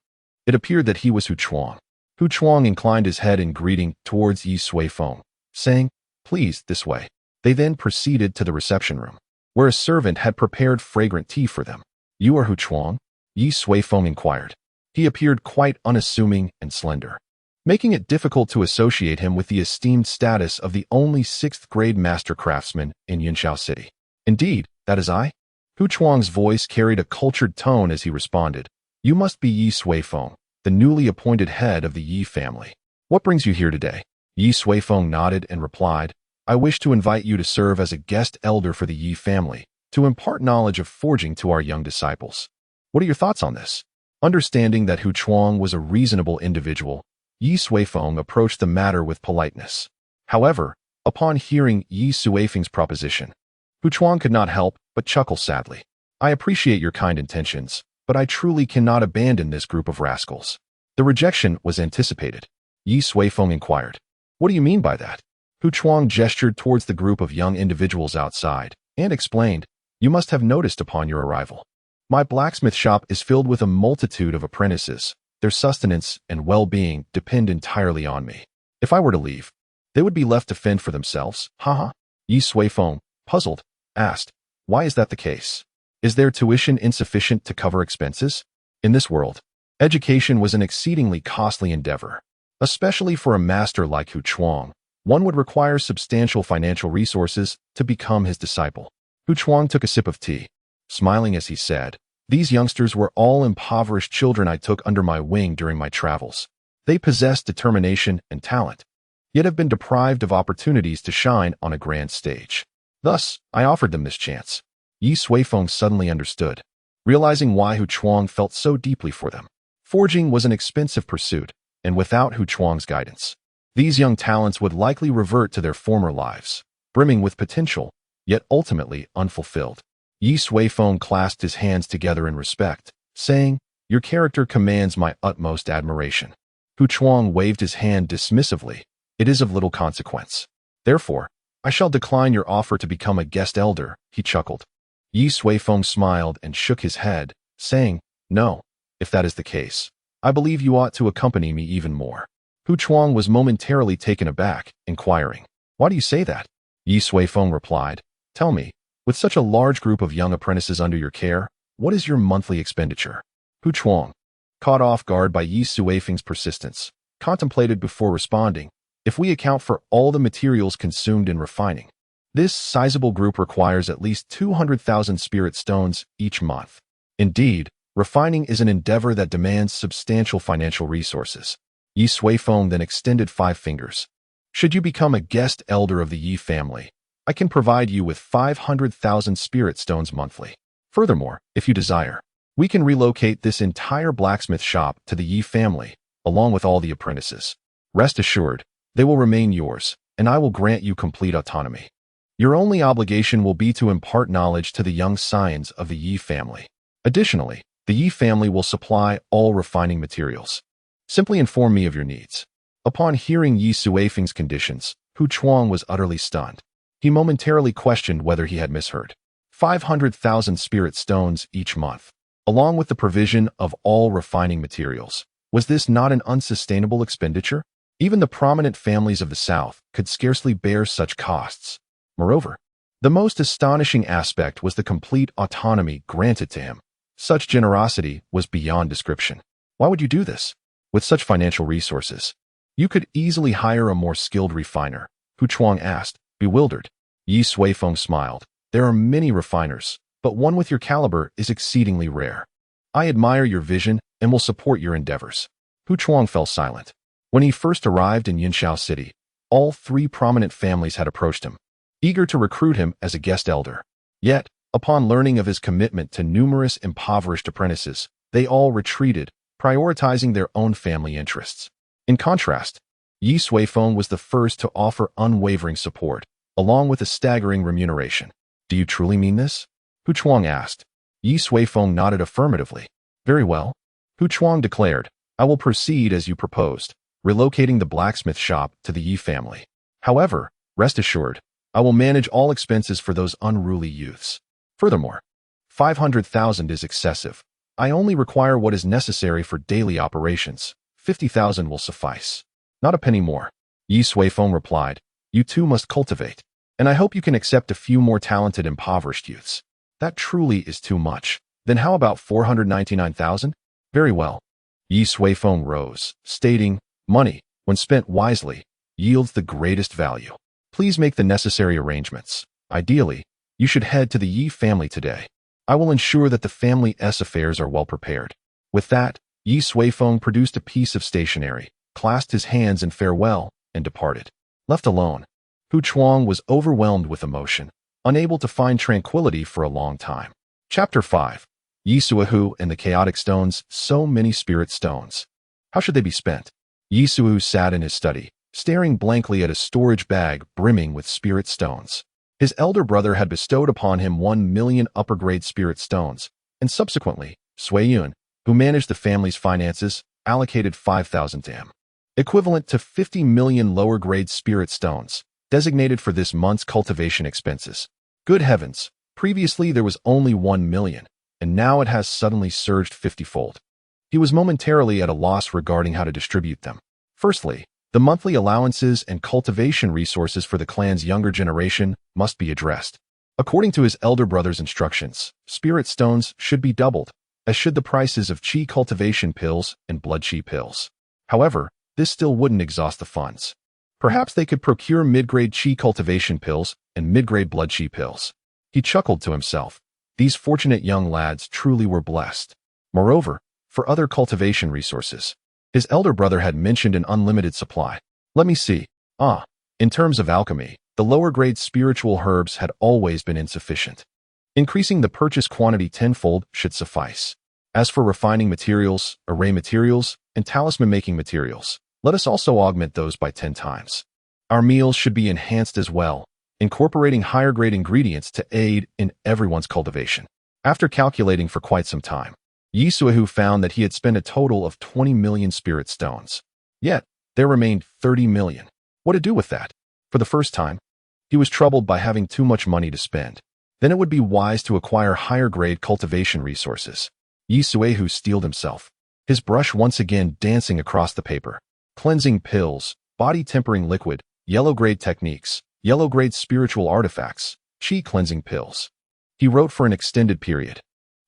It appeared that he was Hu Chuang. Hu Chuang inclined his head in greeting towards Ye Suifeng, saying, "Please, this way." They then proceeded to the reception room, where a servant had prepared fragrant tea for them. "You are Hu Chuang?" Ye Suifeng inquired. He appeared quite unassuming and slender, making it difficult to associate him with the esteemed status of the only 6th-grade master craftsman in Yunxiao City. "Indeed, that is I." Hu Chuang's voice carried a cultured tone as he responded, "You must be Ye Suifeng, the newly appointed head of the Ye family. What brings you here today?" Ye Suifeng nodded and replied, "I wish to invite you to serve as a guest elder for the Ye family, to impart knowledge of forging to our young disciples. What are your thoughts on this?" Understanding that Hu Chuang was a reasonable individual, Ye Suifeng approached the matter with politeness. However, upon hearing Ye Suifeng's proposition, Hu Chuang could not help but chuckle sadly. "I appreciate your kind intentions, but I truly cannot abandon this group of rascals." The rejection was anticipated. Ye Suifeng inquired, "What do you mean by that?" Hu Chuang gestured towards the group of young individuals outside and explained, "You must have noticed upon your arrival. My blacksmith shop is filled with a multitude of apprentices. Their sustenance and well-being depend entirely on me. If I were to leave, they would be left to fend for themselves." Haha. Ye Suifeng, puzzled, asked, "Why is that the case? Is their tuition insufficient to cover expenses?" In this world, education was an exceedingly costly endeavor. Especially for a master like Hu Chuang, one would require substantial financial resources to become his disciple. Hu Chuang took a sip of tea, smiling as he said, "These youngsters were all impoverished children I took under my wing during my travels. They possessed determination and talent, yet have been deprived of opportunities to shine on a grand stage. Thus, I offered them this chance." Ye Suifeng suddenly understood, realizing why Hu Chuang felt so deeply for them. Forging was an expensive pursuit, and without Hu Chuang's guidance, these young talents would likely revert to their former lives, brimming with potential, yet ultimately unfulfilled. Ye Suifeng clasped his hands together in respect, saying, "Your character commands my utmost admiration." Hu Chuang waved his hand dismissively. "It is of little consequence. Therefore, I shall decline your offer to become a guest elder," he chuckled. Ye Suifeng smiled and shook his head, saying, "No, if that is the case, I believe you ought to accompany me even more." Hu Chuang was momentarily taken aback, inquiring, "Why do you say that?" Ye Suifeng replied, "Tell me, with such a large group of young apprentices under your care, what is your monthly expenditure?" Hu Chuang, caught off guard by Ye Suifeng's persistence, contemplated before responding, "If we account for all the materials consumed in refining, this sizable group requires at least 200,000 spirit stones each month. Indeed, refining is an endeavor that demands substantial financial resources." Ye Suifeng then extended 5 fingers. "Should you become a guest elder of the Ye family, I can provide you with 500,000 spirit stones monthly. Furthermore, if you desire, we can relocate this entire blacksmith shop to the Ye family, along with all the apprentices. Rest assured, they will remain yours, and I will grant you complete autonomy. Your only obligation will be to impart knowledge to the young scions of the Ye family. Additionally, the Ye family will supply all refining materials. Simply inform me of your needs." Upon hearing Ye Suifeng's conditions, Hu Chuang was utterly stunned. He momentarily questioned whether he had misheard. 500,000 spirit stones each month, along with the provision of all refining materials. Was this not an unsustainable expenditure? Even the prominent families of the South could scarcely bear such costs. Moreover, the most astonishing aspect was the complete autonomy granted to him. Such generosity was beyond description. Why would you do this? With such financial resources, you could easily hire a more skilled refiner, Hu Chuang asked, bewildered. Ye Suifeng smiled. There are many refiners, but one with your caliber is exceedingly rare. I admire your vision and will support your endeavors. Hu Chuang fell silent. When he first arrived in Yunxiao City, all 3 prominent families had approached him, eager to recruit him as a guest elder. Yet, upon learning of his commitment to numerous impoverished apprentices, they all retreated, prioritizing their own family interests. In contrast, Ye Suifeng was the first to offer unwavering support, along with a staggering remuneration. Do you truly mean this? Hu Chuang asked. Ye Suifeng nodded affirmatively. Very well. Hu Chuang declared, I will proceed as you proposed, relocating the blacksmith shop to the Ye family. However, rest assured, I will manage all expenses for those unruly youths. Furthermore, 500,000 is excessive. I only require what is necessary for daily operations. 50,000 will suffice. Not a penny more. Ye Suifeng replied, you too must cultivate, and I hope you can accept a few more talented impoverished youths. That truly is too much. Then how about 499,000? Very well. Ye Suifeng rose, stating, money, when spent wisely, yields the greatest value. Please make the necessary arrangements. Ideally, you should head to the Ye family today. I will ensure that the family's affairs are well prepared. With that, Ye Suifeng produced a piece of stationery, clasped his hands in farewell, and departed. Left alone, Hu Chuang was overwhelmed with emotion, unable to find tranquility for a long time. Chapter 5. Ye Suifeng and the Chaotic Stones. So many spirit stones. How should they be spent? Ye Suifeng sat in his study, staring blankly at a storage bag brimming with spirit stones. His elder brother had bestowed upon him 1 million upper-grade spirit stones, and subsequently, Sui Yun, who managed the family's finances, allocated 5,000 to him, equivalent to 50 million lower-grade spirit stones, designated for this month's cultivation expenses. Good heavens, previously there was only 1 million, and now it has suddenly surged 50-fold. He was momentarily at a loss regarding how to distribute them. Firstly, the monthly allowances and cultivation resources for the clan's younger generation must be addressed. According to his elder brother's instructions, spirit stones should be doubled, as should the prices of qi cultivation pills and blood qi pills. However, this still wouldn't exhaust the funds. Perhaps they could procure mid-grade qi cultivation pills and mid-grade blood qi pills. He chuckled to himself. These fortunate young lads truly were blessed. Moreover, for other cultivation resources, his elder brother had mentioned an unlimited supply. Let me see. In terms of alchemy, the lower-grade spiritual herbs had always been insufficient. Increasing the purchase quantity tenfold should suffice. As for refining materials, array materials, and talisman-making materials, let us also augment those by 10 times. Our meals should be enhanced as well, incorporating higher-grade ingredients to aid in everyone's cultivation. After calculating for quite some time, Ye Suifeng found that he had spent a total of 20 million spirit stones. Yet, there remained 30 million. What to do with that? For the first time, he was troubled by having too much money to spend. Then it would be wise to acquire higher-grade cultivation resources. Ye Suifeng steeled himself, his brush once again dancing across the paper. Cleansing pills, body-tempering liquid, yellow-grade techniques, yellow-grade spiritual artifacts, qi cleansing pills. He wrote for an extended period,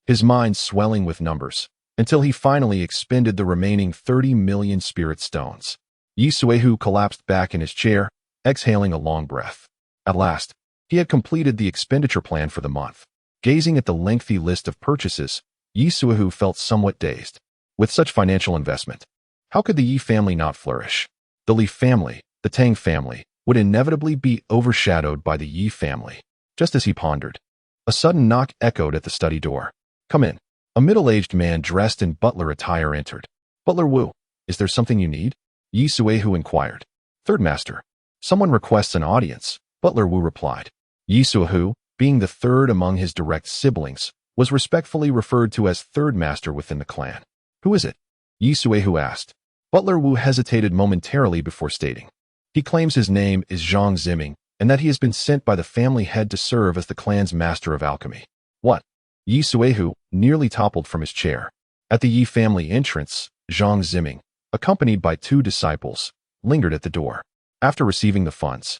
his mind swelling with numbers, until he finally expended the remaining 30 million spirit stones. Ye Suifeng collapsed back in his chair, exhaling a long breath. At last, he had completed the expenditure plan for the month. Gazing at the lengthy list of purchases, Ye Suifeng felt somewhat dazed. With such financial investment, how could the Ye family not flourish? The Li family, the Tang family, would inevitably be overshadowed by the Ye family. Just as he pondered, a sudden knock echoed at the study door. Come in. A middle-aged man dressed in butler attire entered. Butler Wu, is there something you need? Ye Suifeng inquired. Third master. Someone requests an audience, Butler Wu replied. Ye Suifeng, being the third among his direct siblings, was respectfully referred to as third master within the clan. Who is it? Ye Suifeng asked. Butler Wu hesitated momentarily before stating. He claims his name is Zhang Ziming, and that he has been sent by the family head to serve as the clan's master of alchemy. What? Ye Suifeng nearly toppled from his chair. At the Ye family entrance, Zhang Ziming, accompanied by 2 disciples, lingered at the door. After receiving the funds,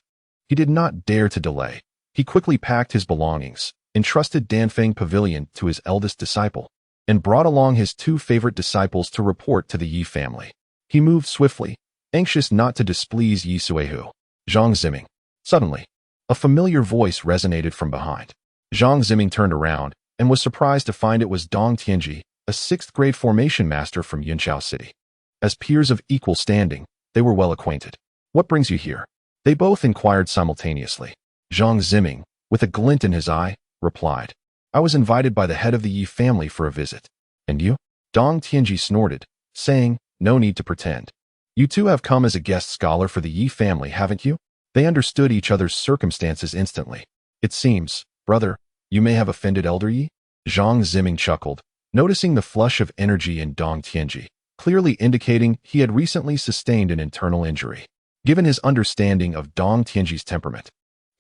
he did not dare to delay. He quickly packed his belongings, entrusted Danfeng Pavilion to his eldest disciple, and brought along his 2 favorite disciples to report to the Ye family. He moved swiftly, anxious not to displease Ye Suifeng. Zhang Ziming. Suddenly, a familiar voice resonated from behind. Zhang Ziming turned around and was surprised to find it was Dong Tianji, a 6th-grade formation master from Yunxiao City. As peers of equal standing, they were well acquainted. What brings you here? They both inquired simultaneously. Zhang Ziming, with a glint in his eye, replied, I was invited by the head of the Ye family for a visit. And you? Dong Tianji snorted, saying, no need to pretend. You two have come as a guest scholar for the Ye family, haven't you? They understood each other's circumstances instantly. It seems, brother, you may have offended Elder Ye? Zhang Ziming chuckled. noticing the flush of energy in Dong Tianji, clearly indicating he had recently sustained an internal injury. Given his understanding of Dong Tianji's temperament,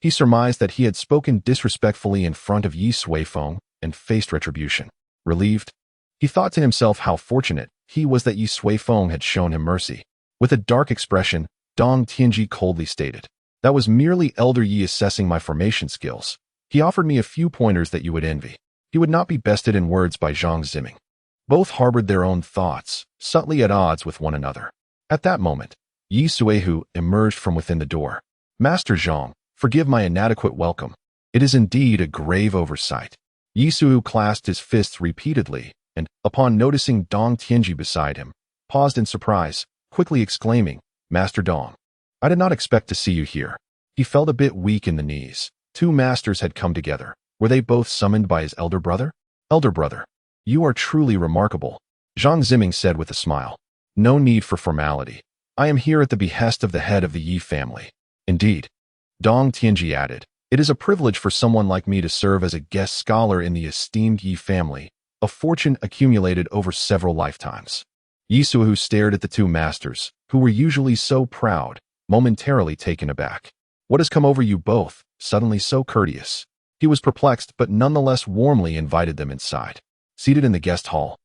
he surmised that he had spoken disrespectfully in front of Ye Suifeng and faced retribution. Relieved, he thought to himself how fortunate he was that Ye Suifeng had shown him mercy. With a dark expression, Dong Tianji coldly stated, "That was merely Elder Yi assessing my formation skills. He offered me a few pointers that you would envy. He would not be bested in words by Zhang Ziming." Both harbored their own thoughts, subtly at odds with one another. At that moment, Ye Suihu emerged from within the door. "Master Zhang, forgive my inadequate welcome. It is indeed a grave oversight." Ye Suihu clasped his fists repeatedly, and, upon noticing Dong Tianji beside him, paused in surprise, quickly exclaiming, "Master Dong, I did not expect to see you here." He felt a bit weak in the knees. Two masters had come together. Were they both summoned by his elder brother? "Elder brother, you are truly remarkable," Zhang Ziming said with a smile. "No need for formality. I am here at the behest of the head of the Yi family." "Indeed," Dong Tianji added, "it is a privilege for someone like me to serve as a guest scholar in the esteemed Yi family, a fortune accumulated over several lifetimes." Ye Suihu stared at the two masters, who were usually so proud, momentarily taken aback. "What has come over you both, suddenly so courteous?" He was perplexed but nonetheless warmly invited them inside. Seated in the guest hall,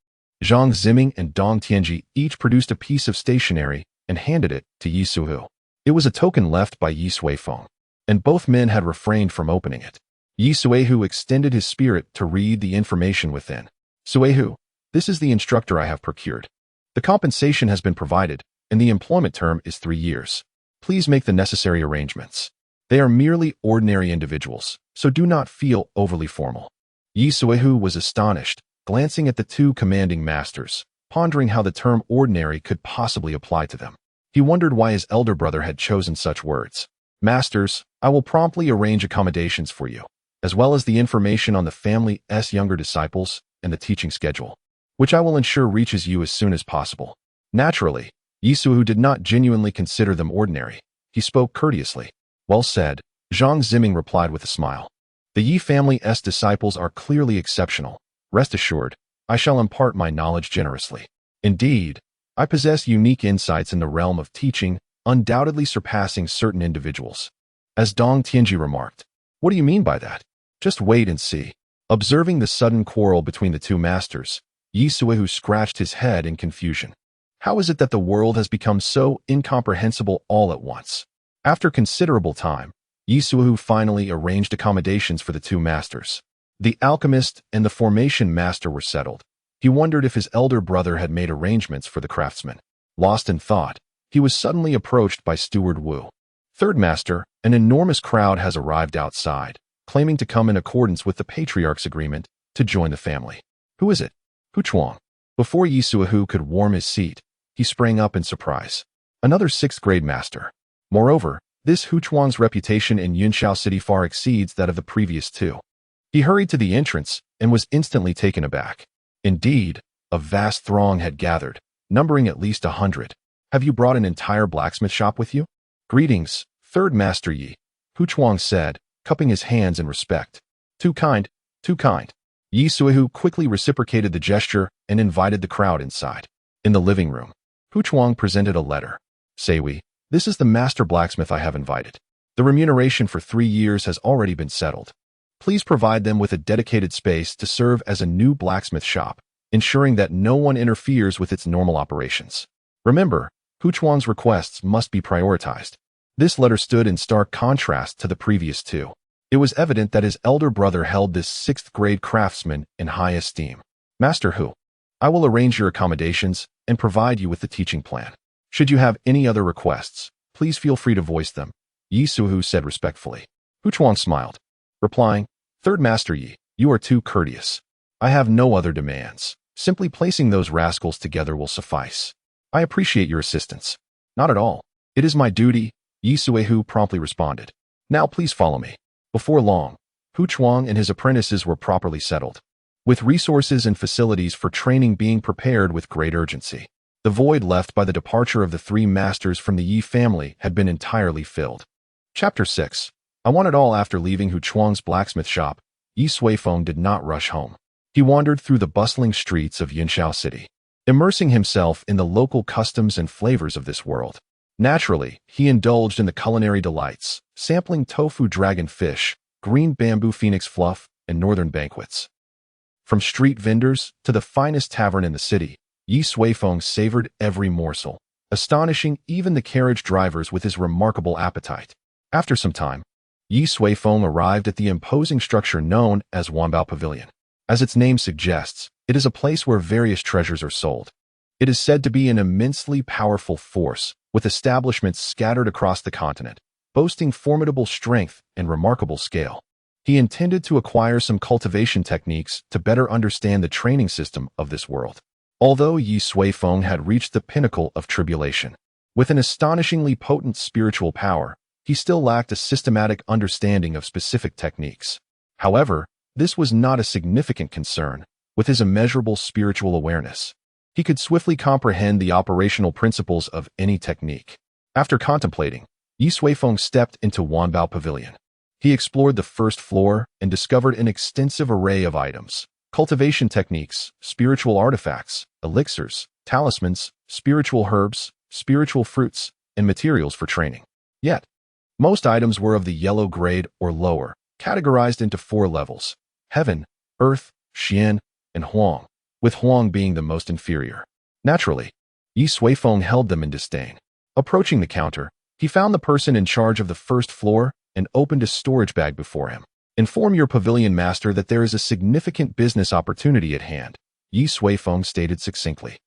Zhang Ziming and Dong Tianji each produced a piece of stationery and handed it to Ye Suihu. It was a token left by Ye Suifeng, and both men had refrained from opening it. Ye Suihu extended his spirit to read the information within. "Suihu, this is the instructor I have procured. The compensation has been provided, and the employment term is 3 years. Please make the necessary arrangements. They are merely ordinary individuals, so do not feel overly formal." Ye Suihu was astonished, glancing at the two commanding masters, pondering how the term ordinary could possibly apply to them. He wondered why his elder brother had chosen such words. "Masters, I will promptly arrange accommodations for you, as well as the information on the family's younger disciples and the teaching schedule, which I will ensure reaches you as soon as possible." Naturally, Ye Suihu did not genuinely consider them ordinary. He spoke courteously. "Well said," Zhang Ziming replied with a smile. "The Yi family's disciples are clearly exceptional. Rest assured, I shall impart my knowledge generously. Indeed, I possess unique insights in the realm of teaching, undoubtedly surpassing certain individuals." As Dong Tianji remarked, "What do you mean by that?" "Just wait and see." Observing the sudden quarrel between the two masters, Ye Suihu scratched his head in confusion. How is it that the world has become so incomprehensible all at once? After considerable time, Ye Suihu finally arranged accommodations for the two masters. The alchemist and the formation master were settled. He wondered if his elder brother had made arrangements for the craftsman. Lost in thought, he was suddenly approached by Steward Wu. "Third master, an enormous crowd has arrived outside, claiming to come in accordance with the patriarch's agreement to join the family." "Who is it?" "Hu Chuang." Before Ye Suihu could warm his seat, he sprang up in surprise. "Another 6th grade master. Moreover, this Hu Chuang's reputation in Yunxiao City far exceeds that of the previous two." He hurried to the entrance and was instantly taken aback. Indeed, a vast throng had gathered, numbering at least 100. "Have you brought an entire blacksmith shop with you?" "Greetings, Third Master Yi," Hu Chuang said, cupping his hands in respect. "Too kind, too kind." Ye Suihu quickly reciprocated the gesture and invited the crowd inside. In the living room, Hu Chuang presented a letter. "Seiwi, this is the master blacksmith I have invited. The remuneration for 3 years has already been settled. Please provide them with a dedicated space to serve as a new blacksmith shop, ensuring that no one interferes with its normal operations. Remember, Hu Chuang's requests must be prioritized." This letter stood in stark contrast to the previous two. It was evident that his elder brother held this 6th grade craftsman in high esteem. "Master Hu, I will arrange your accommodations and provide you with the teaching plan. Should you have any other requests, please feel free to voice them," Ye Suihu said respectfully. Hu Chuang smiled, replying, "Third Master Yi, you are too courteous. I have no other demands. Simply placing those rascals together will suffice. I appreciate your assistance." "Not at all. It is my duty," Ye Suihu promptly responded. "Now please follow me." Before long, Hu Chuang and his apprentices were properly settled, with resources and facilities for training being prepared with great urgency. The void left by the departure of the 3 masters from the Yi family had been entirely filled. Chapter 6. I want it all. After leaving Hu Chuang's blacksmith shop, Ye Suifeng did not rush home. He wandered through the bustling streets of Yunxiao City, immersing himself in the local customs and flavors of this world. Naturally, he indulged in the culinary delights, sampling tofu dragon fish, green bamboo phoenix fluff, and northern banquets. From street vendors to the finest tavern in the city, Ye Suifeng savored every morsel, astonishing even the carriage drivers with his remarkable appetite. After some time, Ye Suifeng arrived at the imposing structure known as Wanbao Pavilion. As its name suggests, it is a place where various treasures are sold. It is said to be an immensely powerful force, with establishments scattered across the continent, boasting formidable strength and remarkable scale. He intended to acquire some cultivation techniques to better understand the training system of this world. Although Ye Suifeng had reached the pinnacle of tribulation, with an astonishingly potent spiritual power, he still lacked a systematic understanding of specific techniques. However, this was not a significant concern. With his immeasurable spiritual awareness, he could swiftly comprehend the operational principles of any technique. After contemplating, Ye Suifeng stepped into Wanbao Pavilion. He explored the first floor and discovered an extensive array of items: cultivation techniques, spiritual artifacts, elixirs, talismans, spiritual herbs, spiritual fruits, and materials for training. Yet, most items were of the yellow grade or lower, categorized into 4 levels: heaven, earth, xian, and huang, with huang being the most inferior. Naturally, Ye Suifeng held them in disdain. Approaching the counter, he found the person in charge of the first floor and opened a storage bag before him. "Inform your pavilion master that there is a significant business opportunity at hand," Ye Suifeng stated succinctly.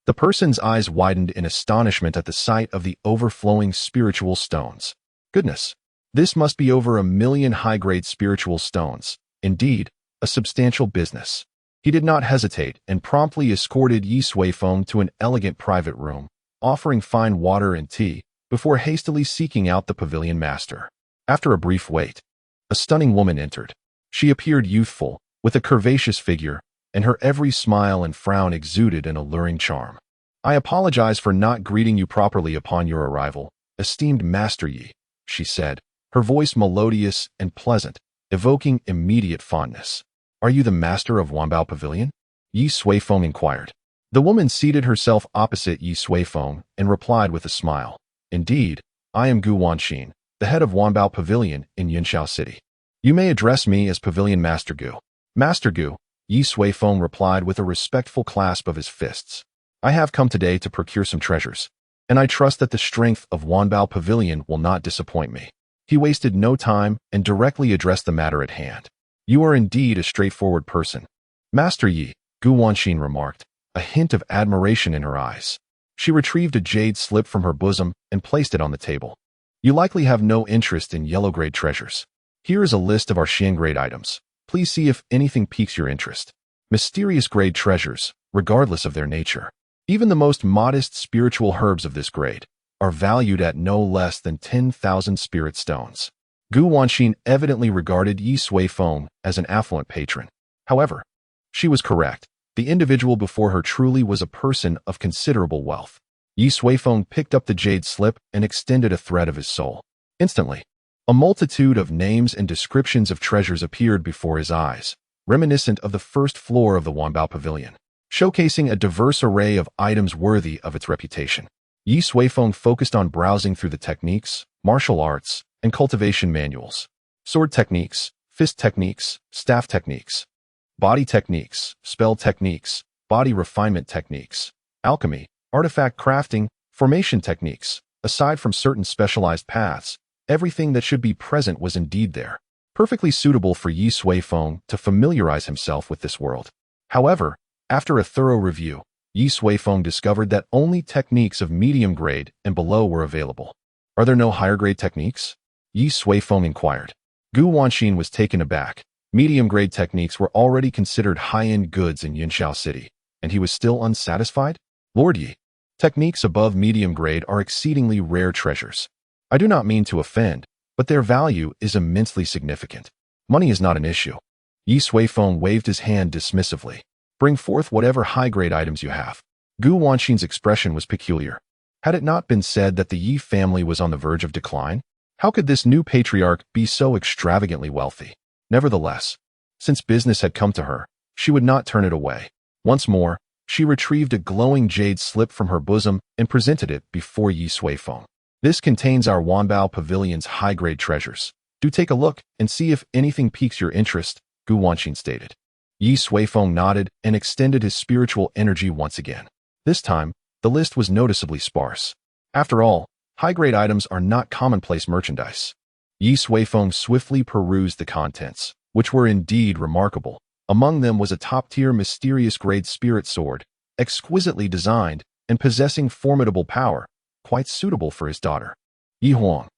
The person's eyes widened in astonishment at the sight of the overflowing spiritual stones. Goodness, this must be over 1,000,000 high-grade spiritual stones. Indeed, a substantial business. He did not hesitate and promptly escorted Ye Suifeng to an elegant private room, offering fine water and tea, before hastily seeking out the pavilion master. After a brief wait, a stunning woman entered. She appeared youthful, with a curvaceous figure, and her every smile and frown exuded an alluring charm. "I apologize for not greeting you properly upon your arrival, esteemed Master Yi," she said, her voice melodious and pleasant, evoking immediate fondness. "Are you the master of Wanbao Pavilion?" Ye Suifeng inquired. The woman seated herself opposite Ye Suifeng and replied with a smile, "Indeed, I am Gu Wanxin, the head of Wanbao Pavilion in Yunxiao City. You may address me as Pavilion Master Gu." "Master Gu," Ye Suifeng replied with a respectful clasp of his fists. "I have come today to procure some treasures, and I trust that the strength of Wanbao Pavilion will not disappoint me." He wasted no time and directly addressed the matter at hand. "You are indeed a straightforward person, Master Yi," Gu Wanxin remarked, a hint of admiration in her eyes. She retrieved a jade slip from her bosom and placed it on the table. "You likely have no interest in yellow-grade treasures. Here is a list of our Xian-grade items. Please see if anything piques your interest. Mysterious grade treasures, regardless of their nature. Even the most modest spiritual herbs of this grade are valued at no less than 10,000 spirit stones." Gu Wanxin evidently regarded Ye Suifeng as an affluent patron. However, she was correct. The individual before her truly was a person of considerable wealth. Ye Suifeng picked up the jade slip and extended a thread of his soul. Instantly, a multitude of names and descriptions of treasures appeared before his eyes, reminiscent of the first floor of the Wanbao Pavilion, showcasing a diverse array of items worthy of its reputation. Ye Suifeng focused on browsing through the techniques, martial arts, and cultivation manuals. Sword techniques, fist techniques, staff techniques, body techniques, spell techniques, body refinement techniques, alchemy, artifact crafting, formation techniques. Aside from certain specialized paths, everything that should be present was indeed there, perfectly suitable for Ye Suifeng to familiarize himself with this world. However, after a thorough review, Ye Suifeng discovered that only techniques of medium grade and below were available. "Are there no higher grade techniques?" Ye Suifeng inquired. Gu Wanxin was taken aback. Medium grade techniques were already considered high-end goods in Yunxiao City, and he was still unsatisfied? "Lord Yi, techniques above medium grade are exceedingly rare treasures. I do not mean to offend, but their value is immensely significant. Money is not an issue." Ye Suifeng waved his hand dismissively. "Bring forth whatever high-grade items you have." Gu Wanxin's expression was peculiar. Had it not been said that the Yi family was on the verge of decline? How could this new patriarch be so extravagantly wealthy? Nevertheless, since business had come to her, She would not turn it away. Once more, she retrieved a glowing jade slip from her bosom and presented it before Ye Suifeng. This contains our Wanbao Pavilion's high-grade treasures. Do take a look and see if anything piques your interest, Gu Wanqin stated. Ye Suifeng nodded and extended his spiritual energy once again. This time, the list was noticeably sparse. After all, high-grade items are not commonplace merchandise. Ye Suifeng swiftly perused the contents, which were indeed remarkable. Among them was a top-tier mysterious-grade spirit sword, exquisitely designed and possessing formidable power, quite suitable for his daughter. Yi Huang.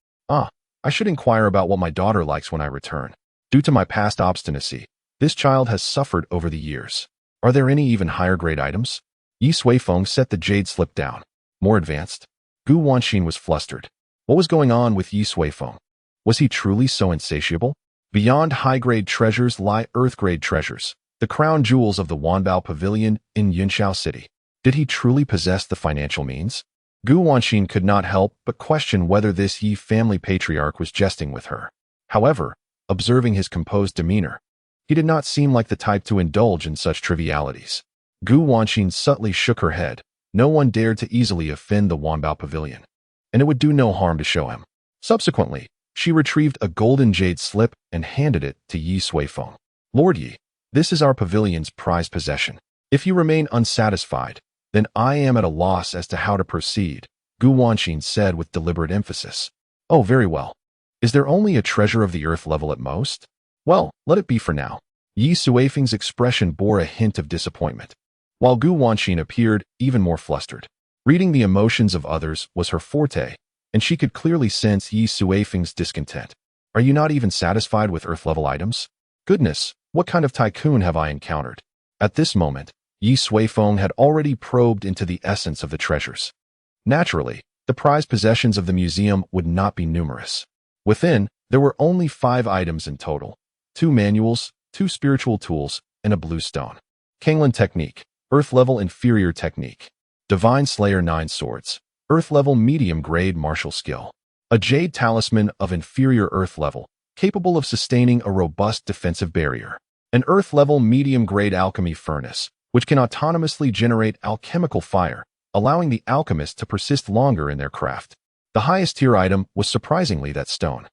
I should inquire about what my daughter likes when I return. Due to my past obstinacy, this child has suffered over the years. Are there any even higher-grade items? Ye Suifeng set the jade slip down. More advanced? Gu Wanqin was flustered. What was going on with Ye Suifeng? Was he truly so insatiable? Beyond high-grade treasures lie earth-grade treasures, the crown jewels of the Wanbao Pavilion in Yunxiao City. Did he truly possess the financial means? Gu Wanqin could not help but question whether this Ye family patriarch was jesting with her. However, observing his composed demeanor, he did not seem like the type to indulge in such trivialities. Gu Wanqin subtly shook her head. No one dared to easily offend the Wanbao Pavilion, and it would do no harm to show him. Subsequently, she retrieved a golden jade slip and handed it to Ye Suifeng. Lord Yi, this is our pavilion's prized possession. If you remain unsatisfied, then I am at a loss as to how to proceed, Gu Wanqin said with deliberate emphasis. Oh, very well. Is there only a treasure of the earth level at most? Well, let it be for now. Ye Suifeng's expression bore a hint of disappointment, while Gu Wanqin appeared even more flustered. Reading the emotions of others was her forte, and she could clearly sense Ye Suifeng's discontent. Are you not even satisfied with earth-level items? Goodness, what kind of tycoon have I encountered? At this moment, Ye Suifeng had already probed into the essence of the treasures. Naturally, the prized possessions of the museum would not be numerous. Within, there were only 5 items in total: 2 manuals, 2 spiritual tools, and a blue stone. Kanglan Technique, Earth-level Inferior Technique. Divine Slayer 9 Swords, Earth-level Medium-grade Martial Skill. A Jade Talisman of Inferior Earth level, capable of sustaining a robust defensive barrier. An Earth-level Medium-grade Alchemy Furnace, which can autonomously generate alchemical fire, allowing the alchemist to persist longer in their craft. The highest tier item was surprisingly that stone.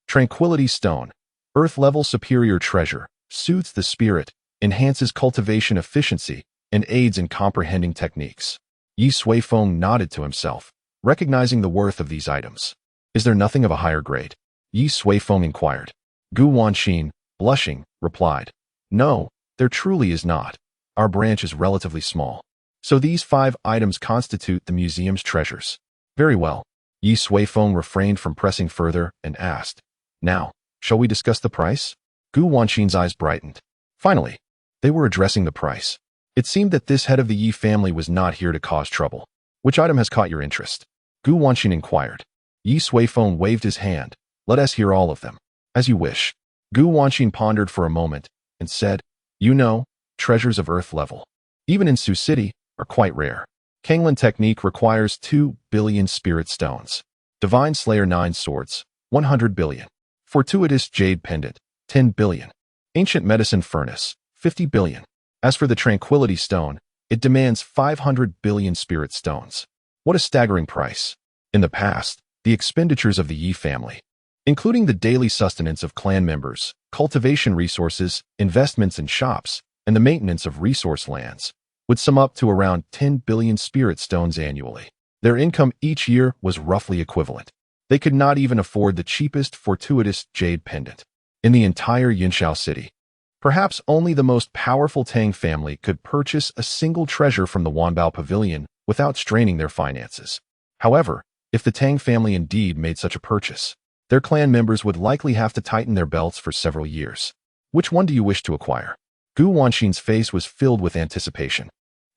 Tranquility Stone, Earth-level Superior Treasure, soothes the spirit, enhances cultivation efficiency, and aids in comprehending techniques. Ye Suifeng nodded to himself, recognizing the worth of these items. Is there nothing of a higher grade? Ye Suifeng inquired. Gu Wanqin, blushing, replied, No, there truly is not. Our branch is relatively small. So these 5 items constitute the museum's treasures. Very well. Ye Suifeng refrained from pressing further and asked, Now, shall we discuss the price? Gu Wanqin's eyes brightened. Finally, they were addressing the price. It seemed that this head of the Ye family was not here to cause trouble. Which item has caught your interest? Gu Wanqin inquired. Ye Suifeng waved his hand. Let us hear all of them. As you wish. Gu Wanqin pondered for a moment and said, You know, treasures of earth level, even in Sioux City, are quite rare. Kanglan Technique requires 2 billion spirit stones. Divine Slayer 9 Swords, 100 billion. Fortuitous Jade Pendant, 10 billion. Ancient Medicine Furnace, 50 billion. As for the Tranquility Stone, it demands 500 billion spirit stones. What a staggering price. In the past, the expenditures of the Ye family, including the daily sustenance of clan members, cultivation resources, investments in shops, and the maintenance of resource lands, would sum up to around 10 billion spirit stones annually. Their income each year was roughly equivalent. They could not even afford the cheapest fortuitous jade pendant in the entire Yunxiao city. Perhaps only the most powerful Tang family could purchase a single treasure from the Wanbao Pavilion without straining their finances. However, if the Tang family indeed made such a purchase, their clan members would likely have to tighten their belts for several years. Which one do you wish to acquire? Gu Wanqin's face was filled with anticipation.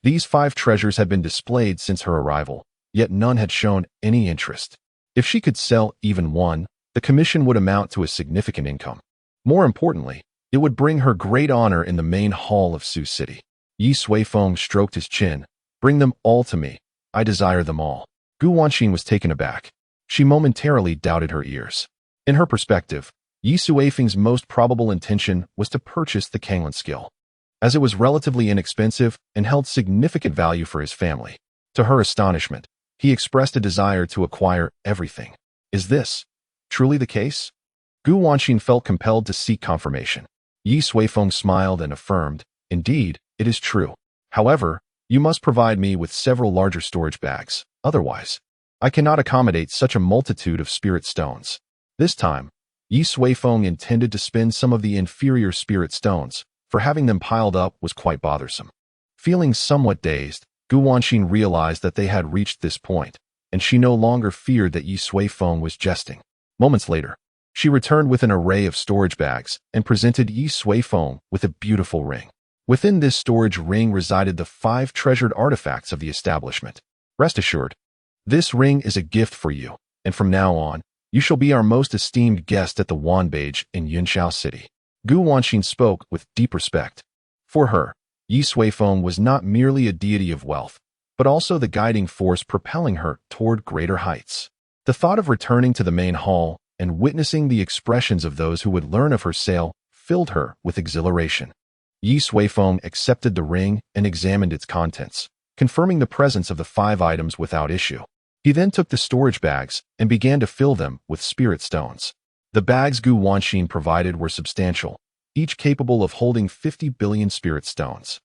These 5 treasures had been displayed since her arrival, yet none had shown any interest. If she could sell even one, the commission would amount to a significant income. More importantly, it would bring her great honor in the main hall of Sioux City. Ye Suifeng stroked his chin. Bring them all to me. I desire them all. Gu Wanqin was taken aback. She momentarily doubted her ears. In her perspective, Ye Suifeng's most probable intention was to purchase the Kanglan skill. as it was relatively inexpensive and held significant value for his family. To her astonishment, he expressed a desire to acquire everything. Is this truly the case? Gu Wanxin felt compelled to seek confirmation. Ye Suifeng smiled and affirmed, indeed, it is true. However, you must provide me with several larger storage bags. Otherwise, I cannot accommodate such a multitude of spirit stones. This time, Ye Suifeng intended to spend some of the inferior spirit stones, for having them piled up was quite bothersome. Feeling somewhat dazed, Gu Wanxin realized that they had reached this point, and she no longer feared that Ye Suifeng was jesting. Moments later, she returned with an array of storage bags and presented Ye Suifeng with a beautiful ring. Within this storage ring resided the 5 treasured artifacts of the establishment. Rest assured, this ring is a gift for you, and from now on, you shall be our most esteemed guest at the Wanbage in Yunxiao City. Gu Wanxin spoke with deep respect. For her, Ye Suifeng was not merely a deity of wealth, but also the guiding force propelling her toward greater heights. The thought of returning to the main hall and witnessing the expressions of those who would learn of her sale filled her with exhilaration. Ye Suifeng accepted the ring and examined its contents, confirming the presence of the 5 items without issue. He then took the storage bags and began to fill them with spirit stones. The bags Gu Wanxin provided were substantial, each capable of holding 50 billion spirit stones.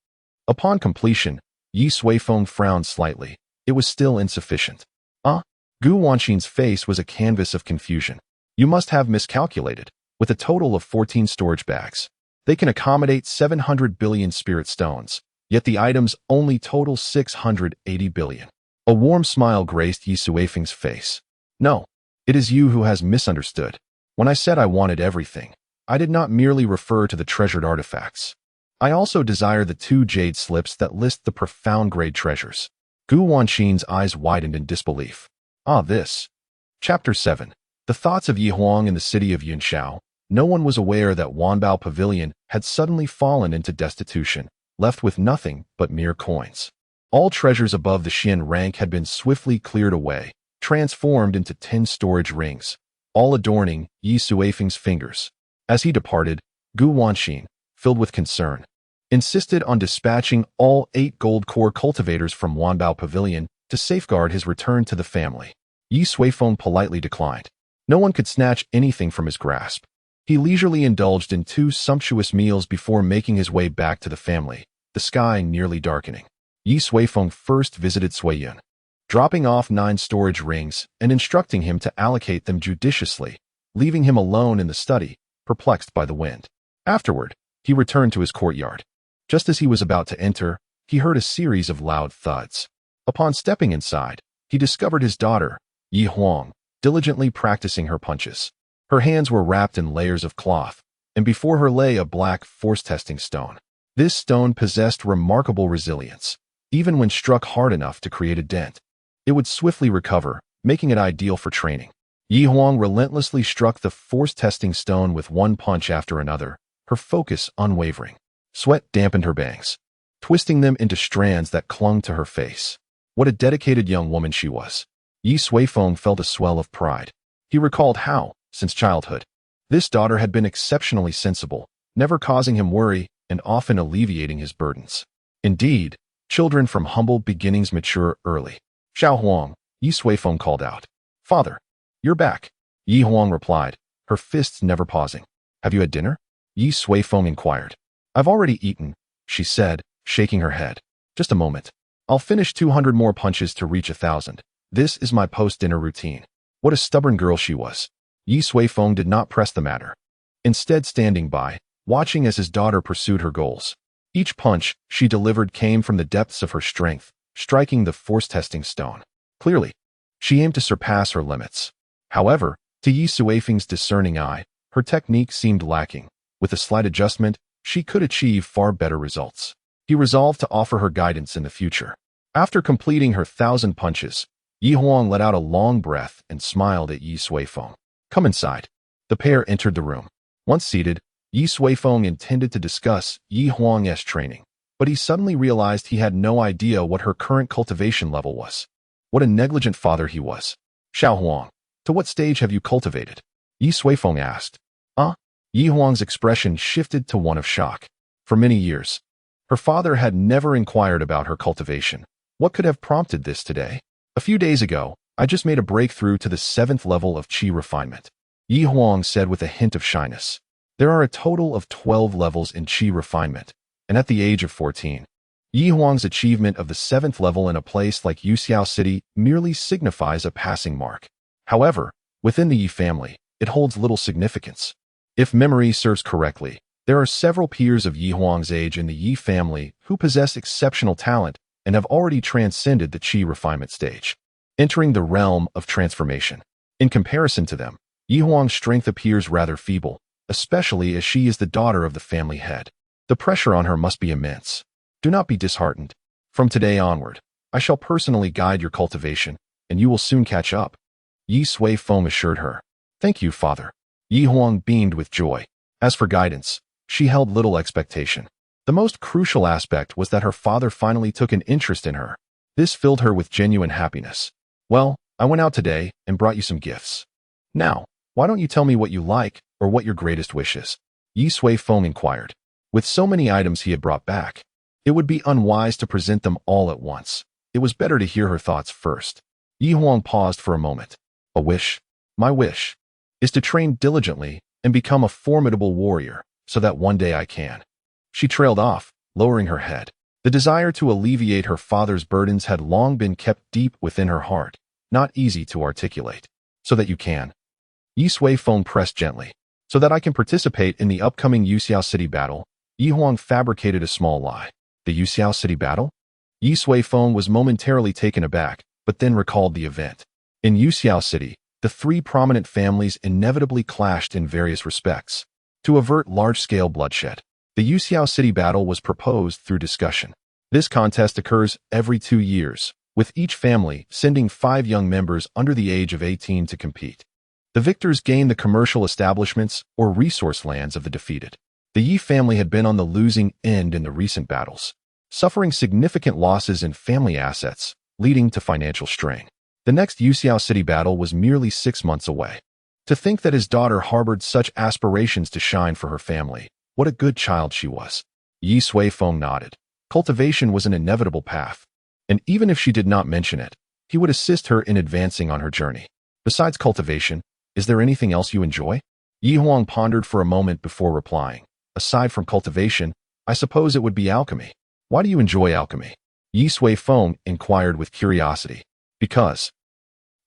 Upon completion, Ye Suifeng frowned slightly. It was still insufficient. Gu Wanxin's face was a canvas of confusion. You must have miscalculated. With a total of 14 storage bags, they can accommodate 700 billion spirit stones, yet the items only total 680 billion. A warm smile graced Ye Suifeng's face. No, it is you who has misunderstood. When I said I wanted everything, I did not merely refer to the treasured artifacts. I also desire the 2 jade slips that list the profound grade treasures. Gu Wanxin's eyes widened in disbelief. This. Chapter 7. The thoughts of Yi Huang in the city of Yunxiao. No one was aware that Wanbao Pavilion had suddenly fallen into destitution, left with nothing but mere coins. All treasures above the Xian rank had been swiftly cleared away, transformed into 10 storage rings, all adorning Ye Suifeng's fingers. As he departed, Gu Wanxin, filled with concern, insisted on dispatching all 8 gold core cultivators from Wanbao Pavilion to safeguard his return to the family. Ye Suifeng politely declined. No one could snatch anything from his grasp. He leisurely indulged in 2 sumptuous meals before making his way back to the family, the sky nearly darkening. Ye Suifeng first visited Suiyun, dropping off 9 storage rings and instructing him to allocate them judiciously, leaving him alone in the study, perplexed by the wind. Afterward, he returned to his courtyard. Just as he was about to enter, he heard a series of loud thuds. Upon stepping inside, he discovered his daughter, Yi Huang, diligently practicing her punches. Her hands were wrapped in layers of cloth, and before her lay a black force-testing stone. This stone possessed remarkable resilience. Even when struck hard enough to create a dent, it would swiftly recover, making it ideal for training. Yi Huang relentlessly struck the force-testing stone with one punch after another, her focus unwavering. Sweat dampened her bangs, twisting them into strands that clung to her face. What a dedicated young woman she was. Ye Suifeng felt a swell of pride. He recalled how, since childhood, this daughter had been exceptionally sensible, never causing him worry and often alleviating his burdens. Indeed, children from humble beginnings mature early. Xiao Huang, Ye Suifeng called out. Father, you're back. Yi Huang replied, her fists never pausing. Have you had dinner? Ye Suifeng inquired. I've already eaten, she said, shaking her head. Just a moment. I'll finish 200 more punches to reach 1,000. This is my post-dinner routine. What a stubborn girl she was. Ye Suifeng did not press the matter, instead standing by, watching as his daughter pursued her goals. Each punch she delivered came from the depths of her strength, striking the force-testing stone. Clearly, she aimed to surpass her limits. However, to Ye Suifeng's discerning eye, her technique seemed lacking. With a slight adjustment, she could achieve far better results. He resolved to offer her guidance in the future. After completing her 1,000 punches, Yi Huang let out a long breath and smiled at Ye Suifeng. Come inside. The pair entered the room. Once seated, Ye Suifeng intended to discuss Yi Huang's training, but he suddenly realized he had no idea what her current cultivation level was. What a negligent father he was. Xiao Huang, to what stage have you cultivated? Ye Suifeng asked. Yi Huang's expression shifted to one of shock. For many years, Her father had never inquired about her cultivation. What could have prompted this today? A few days ago, I just made a breakthrough to the 7th level of qi refinement, Yi Huang said with a hint of shyness. There are a total of 12 levels in qi refinement, and at the age of 14, Yi Huang's achievement of the 7th level in a place like Yunxiao City merely signifies a passing mark. However, within the Yi family, it holds little significance. If memory serves correctly, there are several peers of Yi Huang's age in the Yi family who possess exceptional talent and have already transcended the qi refinement stage, entering the realm of transformation. In comparison to them, Yi Huang's strength appears rather feeble, especially as she is the daughter of the family head. The pressure on her must be immense. Do not be disheartened. From today onward, I shall personally guide your cultivation, and you will soon catch up, Ye Suifeng assured her. Thank you, father. Yi Huang beamed with joy. As for guidance, she held little expectation. The most crucial aspect was that her father finally took an interest in her. This filled her with genuine happiness. Well, I went out today and brought you some gifts. Now, why don't you tell me what you like or what your greatest wish is? Ye Suifeng inquired. With so many items he had brought back, it would be unwise to present them all at once. It was better to hear her thoughts first. Yi Huang paused for a moment. A wish? My wish is to train diligently and become a formidable warrior so that one day I can. She trailed off, lowering her head. The desire to alleviate her father's burdens had long been kept deep within her heart, not easy to articulate. So that you can. Ye Suifeng pressed gently. So that I can participate in the upcoming Yunxiao City battle. Yi Huang fabricated a small lie. The Yunxiao City battle? Ye Suifeng was momentarily taken aback, but then recalled the event. In Yunxiao City, the 3 prominent families inevitably clashed in various respects. To avert large-scale bloodshed, the Yunxiao City battle was proposed through discussion. This contest occurs every 2 years, with each family sending 5 young members under the age of 18 to compete. The victors gain the commercial establishments or resource lands of the defeated. The Yi family had been on the losing end in the recent battles, suffering significant losses in family assets, leading to financial strain. The next Yunxiao City battle was merely 6 months away. To think that his daughter harbored such aspirations to shine for her family, what a good child she was. Ye Suifeng nodded. Cultivation was an inevitable path, and even if she did not mention it, he would assist her in advancing on her journey. Besides cultivation, is there anything else you enjoy? Yi Huang pondered for a moment before replying. Aside from cultivation, I suppose it would be alchemy. Why do you enjoy alchemy? Ye Suifeng inquired with curiosity. Because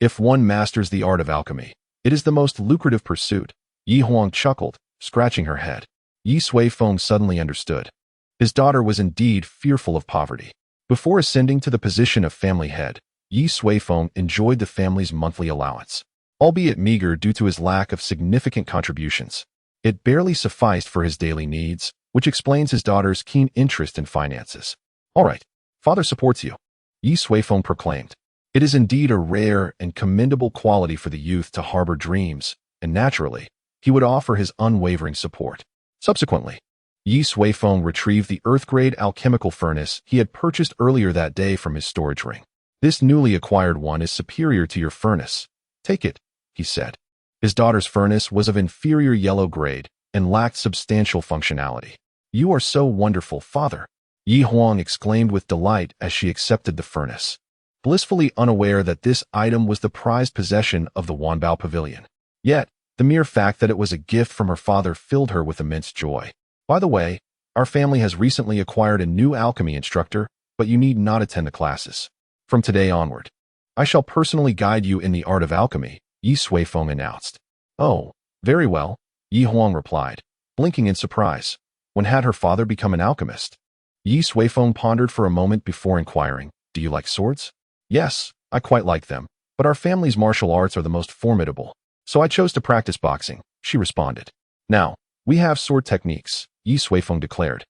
if one masters the art of alchemy, it is the most lucrative pursuit. Yi Huang chuckled, scratching her head. Ye Suifeng suddenly understood. His daughter was indeed fearful of poverty. Before ascending to the position of family head, Ye Suifeng enjoyed the family's monthly allowance. Albeit meager due to his lack of significant contributions, it barely sufficed for his daily needs, which explains his daughter's keen interest in finances. All right, father supports you, Ye Suifeng proclaimed. It is indeed a rare and commendable quality for the youth to harbor dreams, and naturally, he would offer his unwavering support. Subsequently, Ye Suifeng retrieved the earth-grade alchemical furnace he had purchased earlier that day from his storage ring. This newly acquired one is superior to your furnace. Take it, he said. His daughter's furnace was of inferior yellow grade and lacked substantial functionality. You are so wonderful, father, Yi Huang exclaimed with delight as she accepted the furnace, blissfully unaware that this item was the prized possession of the Wanbao Pavilion. Yet, the mere fact that it was a gift from her father filled her with immense joy. By the way, our family has recently acquired a new alchemy instructor, but you need not attend the classes. From today onward, I shall personally guide you in the art of alchemy, Ye Suifeng announced. Oh, very well, Yi Huang replied, blinking in surprise. When had her father become an alchemist? Ye Suifeng pondered for a moment before inquiring, do you like swords? Yes, I quite like them, but our family's martial arts are the most formidable, so I chose to practice boxing, she responded. Now, we have sword techniques, Ye Suifeng declared,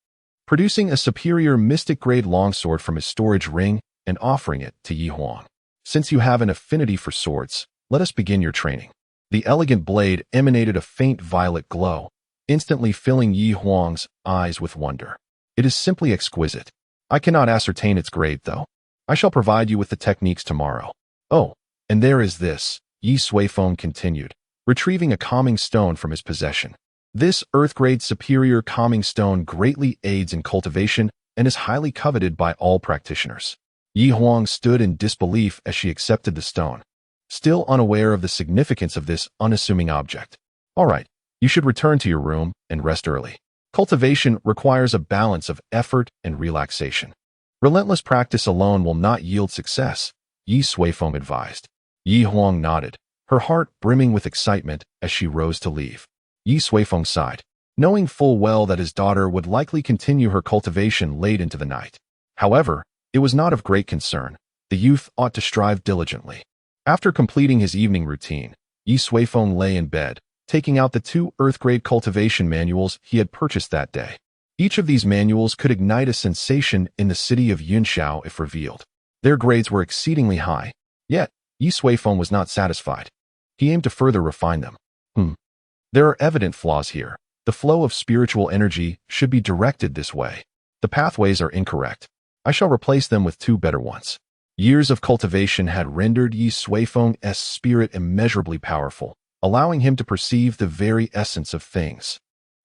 producing a superior mystic-grade longsword from his storage ring and offering it to Yi Huang. Since you have an affinity for swords, let us begin your training. The elegant blade emanated a faint violet glow, instantly filling Yi Huang's eyes with wonder. It is simply exquisite. I cannot ascertain its grade, though. I shall provide you with the techniques tomorrow. Oh, and there is this, Ye Suifeng continued, retrieving a calming stone from his possession. This earth-grade superior calming stone greatly aids in cultivation and is highly coveted by all practitioners. Yi Huang stood in disbelief as she accepted the stone, still unaware of the significance of this unassuming object. All right, you should return to your room and rest early. Cultivation requires a balance of effort and relaxation. Relentless practice alone will not yield success, Ye Suifeng advised. Yi Huang nodded, her heart brimming with excitement as she rose to leave. Ye Suifeng sighed, knowing full well that his daughter would likely continue her cultivation late into the night. However, it was not of great concern. The youth ought to strive diligently. After completing his evening routine, Ye Suifeng lay in bed, taking out the 2 earth-grade cultivation manuals he had purchased that day. Each of these manuals could ignite a sensation in the city of Yunxiao if revealed. Their grades were exceedingly high, yet Ye Suifeng was not satisfied. He aimed to further refine them. There are evident flaws here. The flow of spiritual energy should be directed this way. The pathways are incorrect. I shall replace them with 2 better ones. Years of cultivation had rendered Ye Suifeng's spirit immeasurably powerful, allowing him to perceive the very essence of things.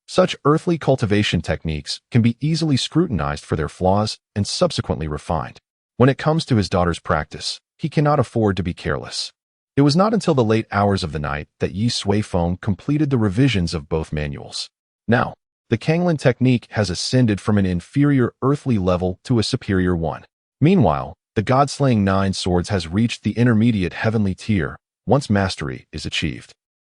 Such earthly cultivation techniques can be easily scrutinized for their flaws and subsequently refined. When it comes to his daughter's practice, he cannot afford to be careless. It was not until the late hours of the night that Ye Suifeng completed the revisions of both manuals. Now, the Kanglin technique has ascended from an inferior earthly level to a superior one. Meanwhile, the God-slaying 9 swords has reached the intermediate heavenly tier once mastery is achieved.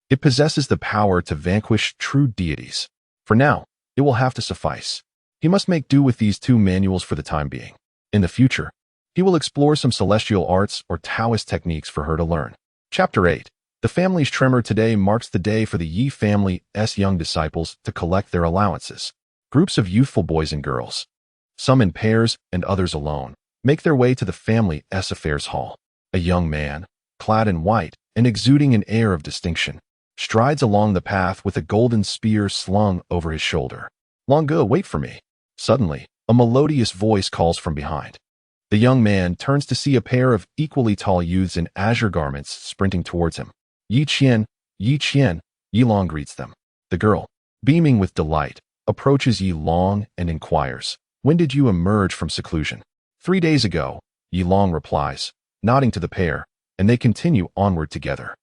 It possesses the power to vanquish true deities. For now, it will have to suffice. He must make do with these 2 manuals for the time being. In the future, he will explore some celestial arts or Taoist techniques for her to learn. Chapter 8. The family's tremor today marks the day for the Yi family's young disciples to collect their allowances. Groups of youthful boys and girls, some in pairs and others alone, make their way to the family's affairs hall. A young man, clad in white and exuding an air of distinction, strides along the path with a golden spear slung over his shoulder. "Longo, wait for me." Suddenly, a melodious voice calls from behind. The young man turns to see a pair of equally tall youths in azure garments sprinting towards him. Yi Qian, Yi Long greets them. The girl, beaming with delight, approaches Yi Long and inquires, "When did you emerge from seclusion?" 3 days ago, Yi Long replies, nodding to the pair, and they continue onward together.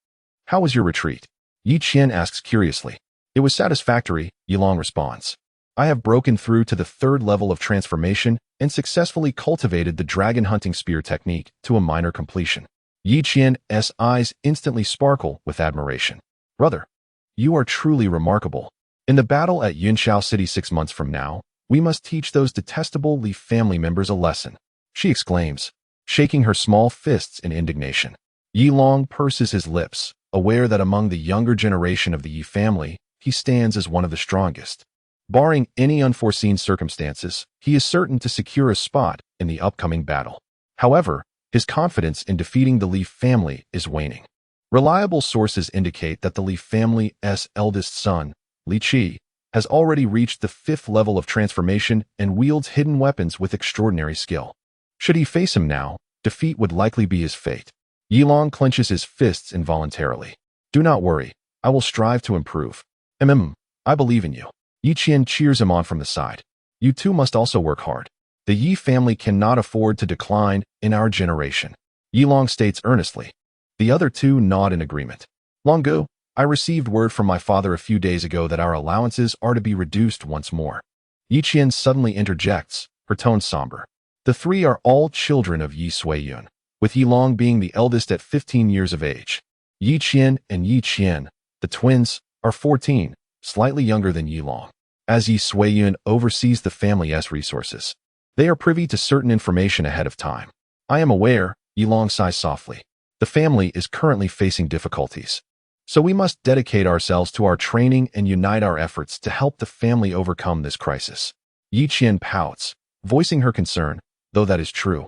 "How was your retreat?" Yi Qian asks curiously. "It was satisfactory," Yi Long responds. "I have broken through to the 3rd level of transformation and successfully cultivated the dragon hunting spear technique to a minor completion." Yi Qian's eyes instantly sparkle with admiration. "Brother, you are truly remarkable. In the battle at Yunxiao City 6 months from now, we must teach those detestable Li family members a lesson," she exclaims, shaking her small fists in indignation. Yi Long purses his lips, aware that among the younger generation of the Yi family, he stands as one of the strongest. Barring any unforeseen circumstances, he is certain to secure a spot in the upcoming battle. However, his confidence in defeating the Li family is waning. Reliable sources indicate that the Li family's eldest son, Li Qi, has already reached the 5th level of transformation and wields hidden weapons with extraordinary skill. Should he face him now, defeat would likely be his fate. Yi Long clenches his fists involuntarily. "Do not worry, I will strive to improve. I believe in you." Yi Qian cheers him on from the side. "You too must also work hard. The Yi family cannot afford to decline in our generation," Yi Long states earnestly. The other 2 nod in agreement. "Longo, I received word from my father a few days ago that our allowances are to be reduced once more." Yi Qian suddenly interjects, her tone somber. The 3 are all children of Ye Suifeng, with Yi Long being the eldest at 15 years of age. Yi Qian and Yi Qian, the twins, are 14, slightly younger than Yi Long. As Ye Suifeng oversees the family's resources, they are privy to certain information ahead of time. "I am aware," Yi Long sighs softly. "The family is currently facing difficulties. So we must dedicate ourselves to our training and unite our efforts to help the family overcome this crisis." Yi Qian pouts, voicing her concern, though that is true.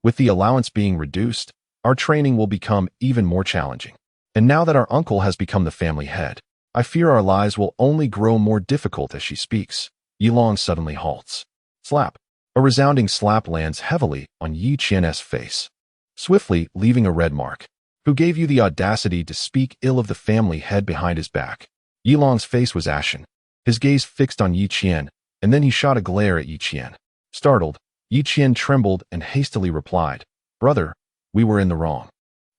"With the allowance being reduced, our training will become even more challenging. And now that our uncle has become the family head, I fear our lives will only grow more difficult." As she speaks, Yi Long suddenly halts. Slap. A resounding slap lands heavily on Yi Qian's face, swiftly leaving a red mark. "Who gave you the audacity to speak ill of the family head behind his back?" Yi Long's face was ashen, his gaze fixed on Yi Qian, and then he shot a glare at Yi Qian. Startled, Yi Qian trembled and hastily replied, "Brother, we were in the wrong.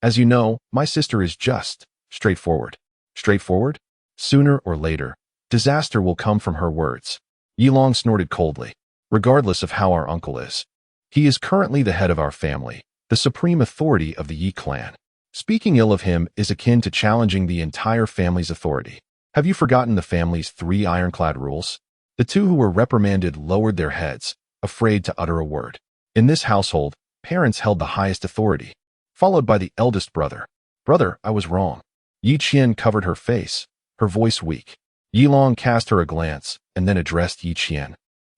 As you know, my sister is just, straightforward." Straightforward? Sooner or later, disaster will come from her words. Yilong snorted coldly. Regardless of how our uncle is, he is currently the head of our family, the supreme authority of the Yi clan. Speaking ill of him is akin to challenging the entire family's authority. Have you forgotten the family's 3 ironclad rules? The 2 who were reprimanded lowered their heads, afraid to utter a word. In this household, parents held the highest authority, followed by the eldest brother. "Brother, I was wrong." Yi Qian covered her face, her voice weak. Yilong cast her a glance and then addressed Yi Qian.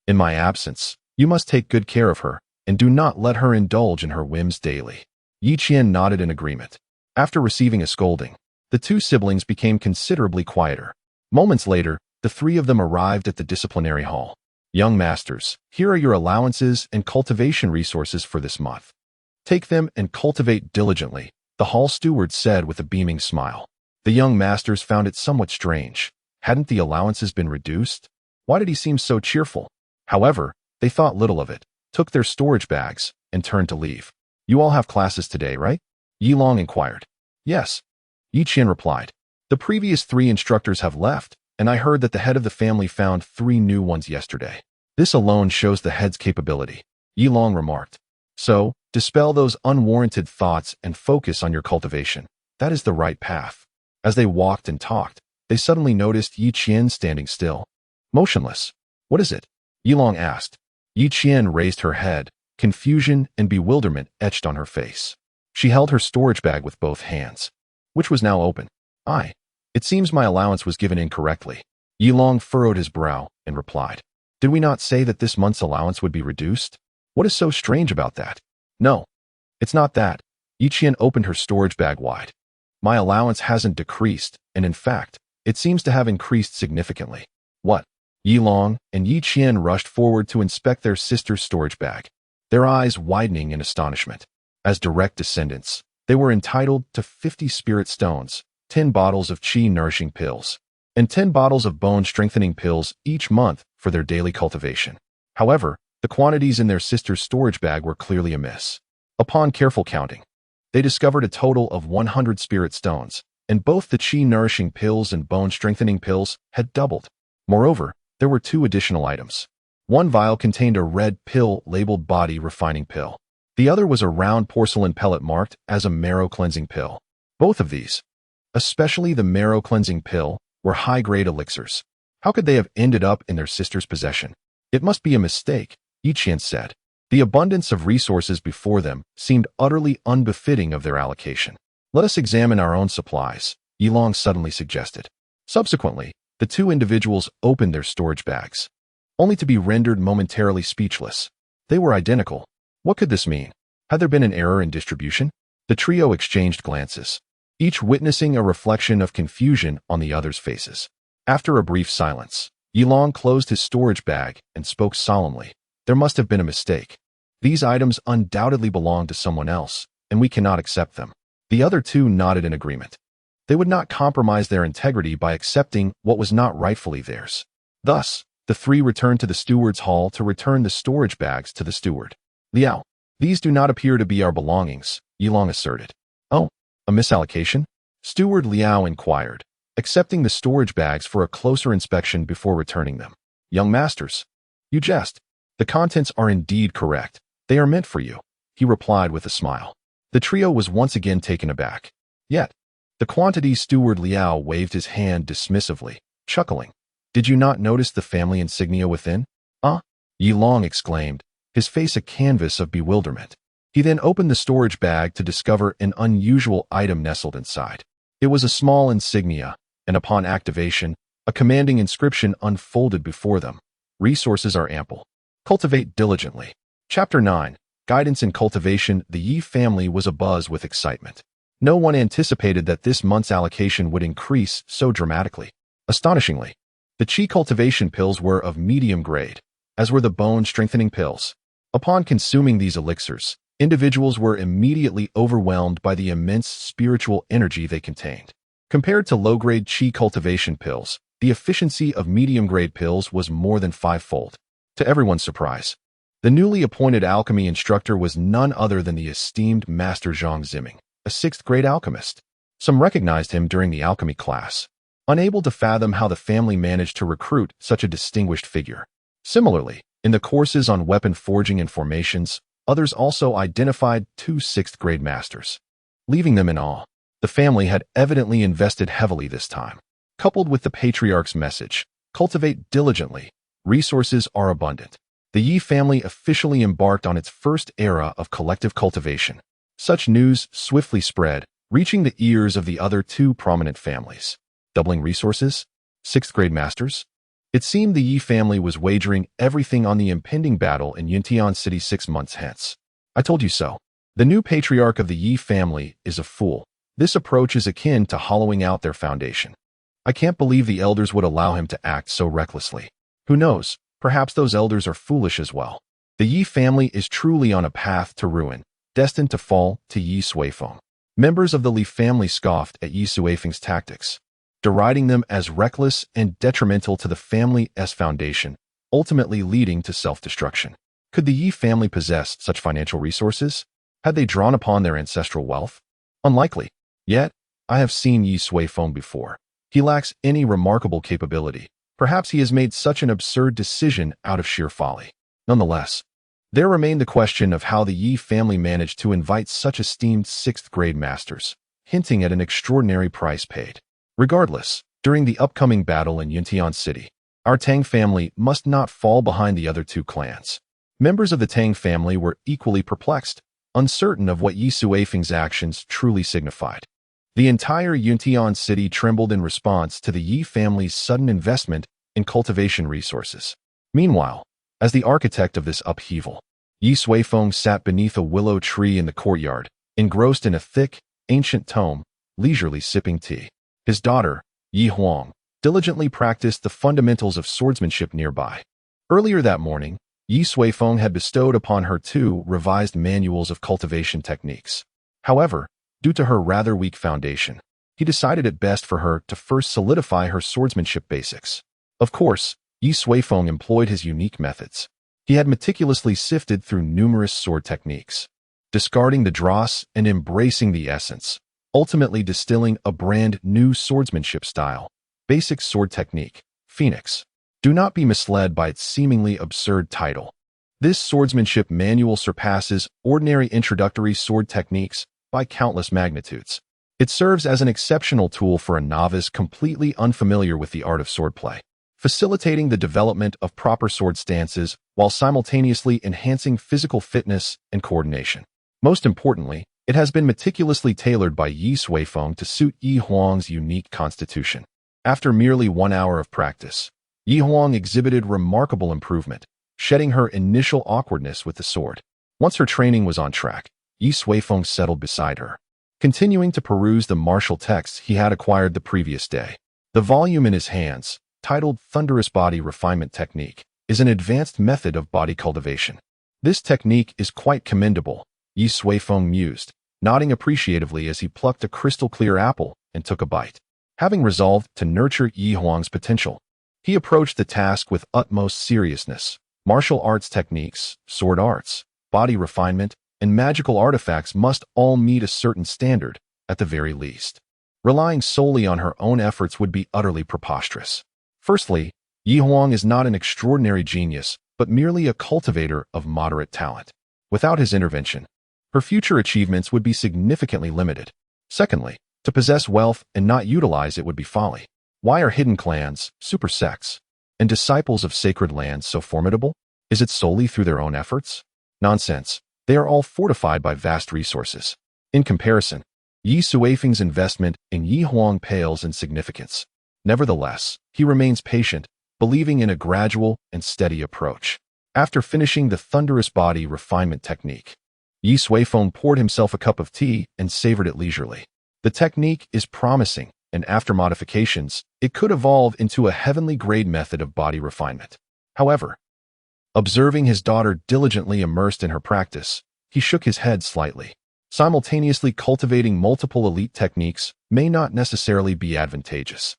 "In my absence, you must take good care of her, and do not let her indulge in her whims daily." Yi Qian nodded in agreement. After receiving a scolding, the 2 siblings became considerably quieter. Moments later, the 3 of them arrived at the disciplinary hall. "Young masters, here are your allowances and cultivation resources for this month. Take them and cultivate diligently," the hall steward said with a beaming smile. The young masters found it somewhat strange. Hadn't the allowances been reduced? Why did he seem so cheerful? However, they thought little of it, took their storage bags, and turned to leave. "You all have classes today, right?" Yilong inquired. "Yes," Yi Qian replied. "The previous 3 instructors have left, and I heard that the head of the family found 3 new ones yesterday. This alone shows the head's capability," Yilong remarked. "So, dispel those unwarranted thoughts and focus on your cultivation. That is the right path." As they walked and talked, they suddenly noticed Yi Qian standing still, motionless. "What is it?" Yilong asked. Yi Qian raised her head, confusion and bewilderment etched on her face. She held her storage bag with both hands, which was now open. It seems my allowance was given incorrectly." Yilong furrowed his brow and replied, "Did we not say that this month's allowance would be reduced? What is so strange about that?" "No, it's not that." Yi Qian opened her storage bag wide. "My allowance hasn't decreased, and in fact, it seems to have increased significantly." "What?" Yilong and Yi Qian rushed forward to inspect their sister's storage bag, their eyes widening in astonishment. As direct descendants, they were entitled to 50 spirit stones, 10 bottles of qi-nourishing pills, and 10 bottles of bone-strengthening pills each month for their daily cultivation. However, the quantities in their sister's storage bag were clearly amiss. Upon careful counting, they discovered a total of 100 spirit stones, and both the qi-nourishing pills and bone-strengthening pills had doubled. Moreover, there were 2 additional items. One vial contained a red pill labeled body refining pill. The other was a round porcelain pellet marked as a marrow cleansing pill. Both of these, especially the marrow cleansing pill, were high-grade elixirs. How could they have ended up in their sister's possession? "It must be a mistake," Yi Qian said. The abundance of resources before them seemed utterly unbefitting of their allocation. "Let us examine our own supplies," Yilong suddenly suggested. Subsequently, the 2 individuals opened their storage bags, only to be rendered momentarily speechless. They were identical. What could this mean? Had there been an error in distribution? The trio exchanged glances, each witnessing a reflection of confusion on the other's faces. After a brief silence, Yilong closed his storage bag and spoke solemnly. "There must have been a mistake. These items undoubtedly belong to someone else, and we cannot accept them." The other 2 nodded in agreement. They would not compromise their integrity by accepting what was not rightfully theirs. Thus, the 3 returned to the steward's hall to return the storage bags to the steward. "Liao, these do not appear to be our belongings," Yilong asserted. "Oh, a misallocation?" Steward Liao inquired, accepting the storage bags for a closer inspection before returning them. "Young masters, you jest. The contents are indeed correct. They are meant for you," he replied with a smile. The trio was once again taken aback. Yet, the quantity steward Liao waved his hand dismissively, chuckling. "Did you not notice the family insignia within?" Yilong exclaimed, his face a canvas of bewilderment. He then opened the storage bag to discover an unusual item nestled inside. It was a small insignia, and upon activation, a commanding inscription unfolded before them. "Resources are ample. Cultivate diligently." Chapter 9. Guidance in Cultivation. The Yi family was abuzz with excitement. No one anticipated that this month's allocation would increase so dramatically. Astonishingly, the qi cultivation pills were of medium grade, as were the bone-strengthening pills. Upon consuming these elixirs, individuals were immediately overwhelmed by the immense spiritual energy they contained. Compared to low-grade qi cultivation pills, the efficiency of medium-grade pills was more than 5-fold. To everyone's surprise, The newly appointed alchemy instructor was none other than the esteemed Master Zhang Ziming, a sixth-grade alchemist. Some recognized him during the alchemy class, unable to fathom how the family managed to recruit such a distinguished figure. Similarly, in the courses on weapon forging and formations, others also identified two sixth-grade masters, leaving them in awe. The family had evidently invested heavily this time. Coupled with the patriarch's message, cultivate diligently, resources are abundant. The Ye family officially embarked on its first era of collective cultivation. Such news swiftly spread, reaching the ears of the other two prominent families. Doubling resources? Sixth-grade masters? It seemed the Ye family was wagering everything on the impending battle in Yunxiao City 6 months hence. I told you so. The new patriarch of the Ye family is a fool. This approach is akin to hollowing out their foundation. I can't believe the elders would allow him to act so recklessly. Who knows? Perhaps those elders are foolish as well. The Ye family is truly on a path to ruin, destined to fall to Ye Suifeng. Members of the Li family scoffed at Ye Suifeng's tactics, deriding them as reckless and detrimental to the family's foundation, ultimately leading to self-destruction. Could the Ye family possess such financial resources? Had they drawn upon their ancestral wealth? Unlikely. Yet, I have seen Ye Suifeng before. He lacks any remarkable capability. Perhaps he has made such an absurd decision out of sheer folly. Nonetheless, there remained the question of how the Ye family managed to invite such esteemed sixth-grade masters, hinting at an extraordinary price paid. Regardless, during the upcoming battle in Yunxiao City, our Tang family must not fall behind the other two clans. Members of the Tang family were equally perplexed, uncertain of what Ye Suifeng's actions truly signified. The entire Yunxiao City trembled in response to the Ye family's sudden investment in cultivation resources. Meanwhile, as the architect of this upheaval, Ye Suifeng sat beneath a willow tree in the courtyard, engrossed in a thick, ancient tome, leisurely sipping tea. His daughter, Ye Huang, diligently practiced the fundamentals of swordsmanship nearby. Earlier that morning, Ye Suifeng had bestowed upon her 2 revised manuals of cultivation techniques. However, due to her rather weak foundation, he decided it best for her to first solidify her swordsmanship basics. Of course, Ye Suifeng employed his unique methods. He had meticulously sifted through numerous sword techniques, discarding the dross and embracing the essence, ultimately distilling a brand new swordsmanship style. Basic sword technique, Phoenix. Do not be misled by its seemingly absurd title. This swordsmanship manual surpasses ordinary introductory sword techniques by countless magnitudes. It serves as an exceptional tool for a novice completely unfamiliar with the art of swordplay, facilitating the development of proper sword stances while simultaneously enhancing physical fitness and coordination. Most importantly, it has been meticulously tailored by Ye Suifeng to suit Ye Huang's unique constitution. After merely 1 hour of practice, Ye Huang exhibited remarkable improvement, shedding her initial awkwardness with the sword. Once her training was on track, Ye Suifeng settled beside her, continuing to peruse the martial texts he had acquired the previous day. The volume in his hands, titled Thunderous Body Refinement Technique, is an advanced method of body cultivation. This technique is quite commendable, Ye Suifeng mused, nodding appreciatively as he plucked a crystal-clear apple and took a bite. Having resolved to nurture Ye Huang's potential, he approached the task with utmost seriousness. Martial arts techniques, sword arts, body refinement, and magical artifacts must all meet a certain standard, at the very least. Relying solely on her own efforts would be utterly preposterous. Firstly, Ye Huang is not an extraordinary genius, but merely a cultivator of moderate talent. Without his intervention, her future achievements would be significantly limited. Secondly, to possess wealth and not utilize it would be folly. Why are hidden clans, super sects, and disciples of sacred lands so formidable? Is it solely through their own efforts? Nonsense. They are all fortified by vast resources. In comparison, Ye Suifeng's investment in Ye Huang pales in significance. Nevertheless, he remains patient, believing in a gradual and steady approach. After finishing the thunderous body refinement technique, Ye Suifeng poured himself a cup of tea and savored it leisurely. The technique is promising, and after modifications, it could evolve into a heavenly grade method of body refinement. However, observing his daughter diligently immersed in her practice, he shook his head slightly. Simultaneously cultivating multiple elite techniques may not necessarily be advantageous.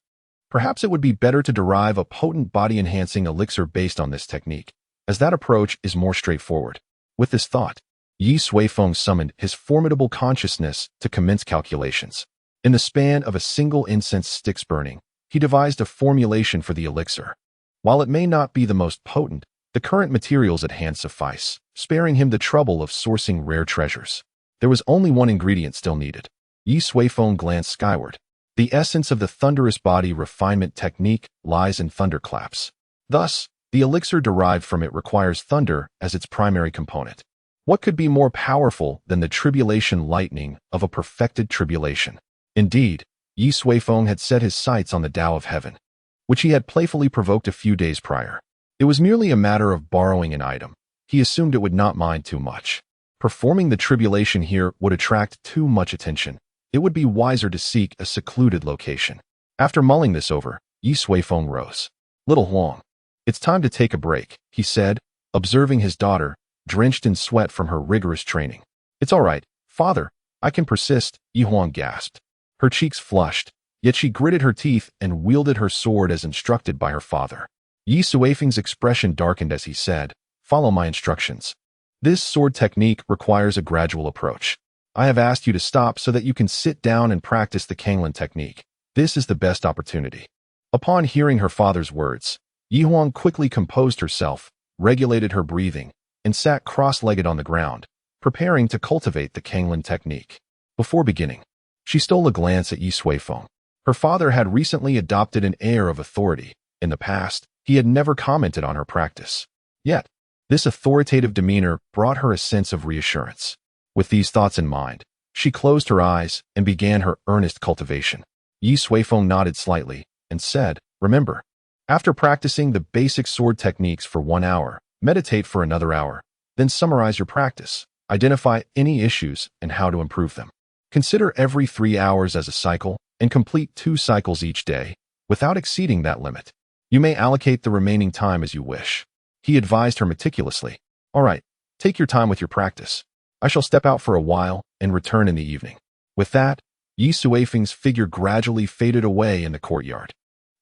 Perhaps it would be better to derive a potent body-enhancing elixir based on this technique, as that approach is more straightforward. With this thought, Ye Suifeng summoned his formidable consciousness to commence calculations. In the span of a single incense stick's burning, he devised a formulation for the elixir. While it may not be the most potent, the current materials at hand suffice, sparing him the trouble of sourcing rare treasures. There was only one ingredient still needed. Ye Suifeng glanced skyward. The essence of the thunderous body refinement technique lies in thunderclaps. Thus, the elixir derived from it requires thunder as its primary component. What could be more powerful than the tribulation lightning of a perfected tribulation? Indeed, Ye Suifeng had set his sights on the Tao of Heaven, which he had playfully provoked a few days prior. It was merely a matter of borrowing an item. He assumed it would not mind too much. Performing the tribulation here would attract too much attention. It would be wiser to seek a secluded location. After mulling this over, Ye Suifeng rose. "Little Huang, it's time to take a break," he said, observing his daughter, drenched in sweat from her rigorous training. "It's all right, father, I can persist," Ye Huang gasped. Her cheeks flushed, yet she gritted her teeth and wielded her sword as instructed by her father. Ye Suifeng's expression darkened as he said, "Follow my instructions. This sword technique requires a gradual approach. I have asked you to stop so that you can sit down and practice the Kanglan technique. This is the best opportunity." Upon hearing her father's words, Ye Huang quickly composed herself, regulated her breathing, and sat cross-legged on the ground, preparing to cultivate the Kanglan technique. Before beginning, she stole a glance at Ye Suifeng. Her father had recently adopted an air of authority. In the past, he had never commented on her practice. Yet, this authoritative demeanor brought her a sense of reassurance. With these thoughts in mind, she closed her eyes and began her earnest cultivation. Ye Suifeng nodded slightly and said, "Remember, after practicing the basic sword techniques for 1 hour, meditate for another hour, then summarize your practice, identify any issues and how to improve them. Consider every 3 hours as a cycle and complete 2 cycles each day without exceeding that limit. You may allocate the remaining time as you wish." He advised her meticulously. "All right, take your time with your practice. I shall step out for a while and return in the evening." With that, Ye Suifeng's figure gradually faded away in the courtyard.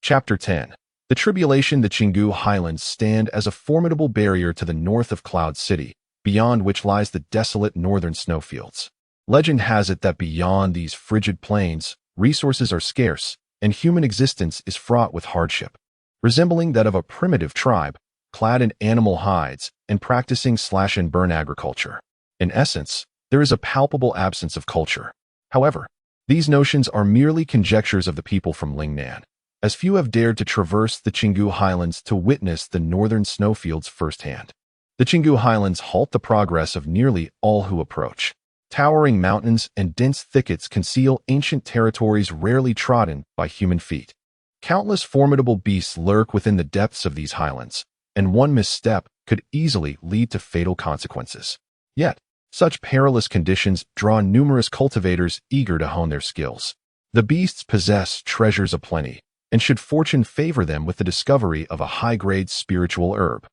Chapter 10. The tribulation. The Qinggu Highlands stand as a formidable barrier to the north of Cloud City, beyond which lies the desolate northern snowfields. Legend has it that beyond these frigid plains, resources are scarce, and human existence is fraught with hardship. Resembling that of a primitive tribe, clad in animal hides and practicing slash-and-burn agriculture. In essence, there is a palpable absence of culture. However, these notions are merely conjectures of the people from Lingnan, as few have dared to traverse the Qinggu Highlands to witness the northern snowfields firsthand. The Qinggu Highlands halt the progress of nearly all who approach. Towering mountains and dense thickets conceal ancient territories rarely trodden by human feet. Countless formidable beasts lurk within the depths of these highlands, and one misstep could easily lead to fatal consequences. Yet, such perilous conditions draw numerous cultivators eager to hone their skills. The beasts possess treasures aplenty, and should fortune favor them with the discovery of a high-grade spiritual herb,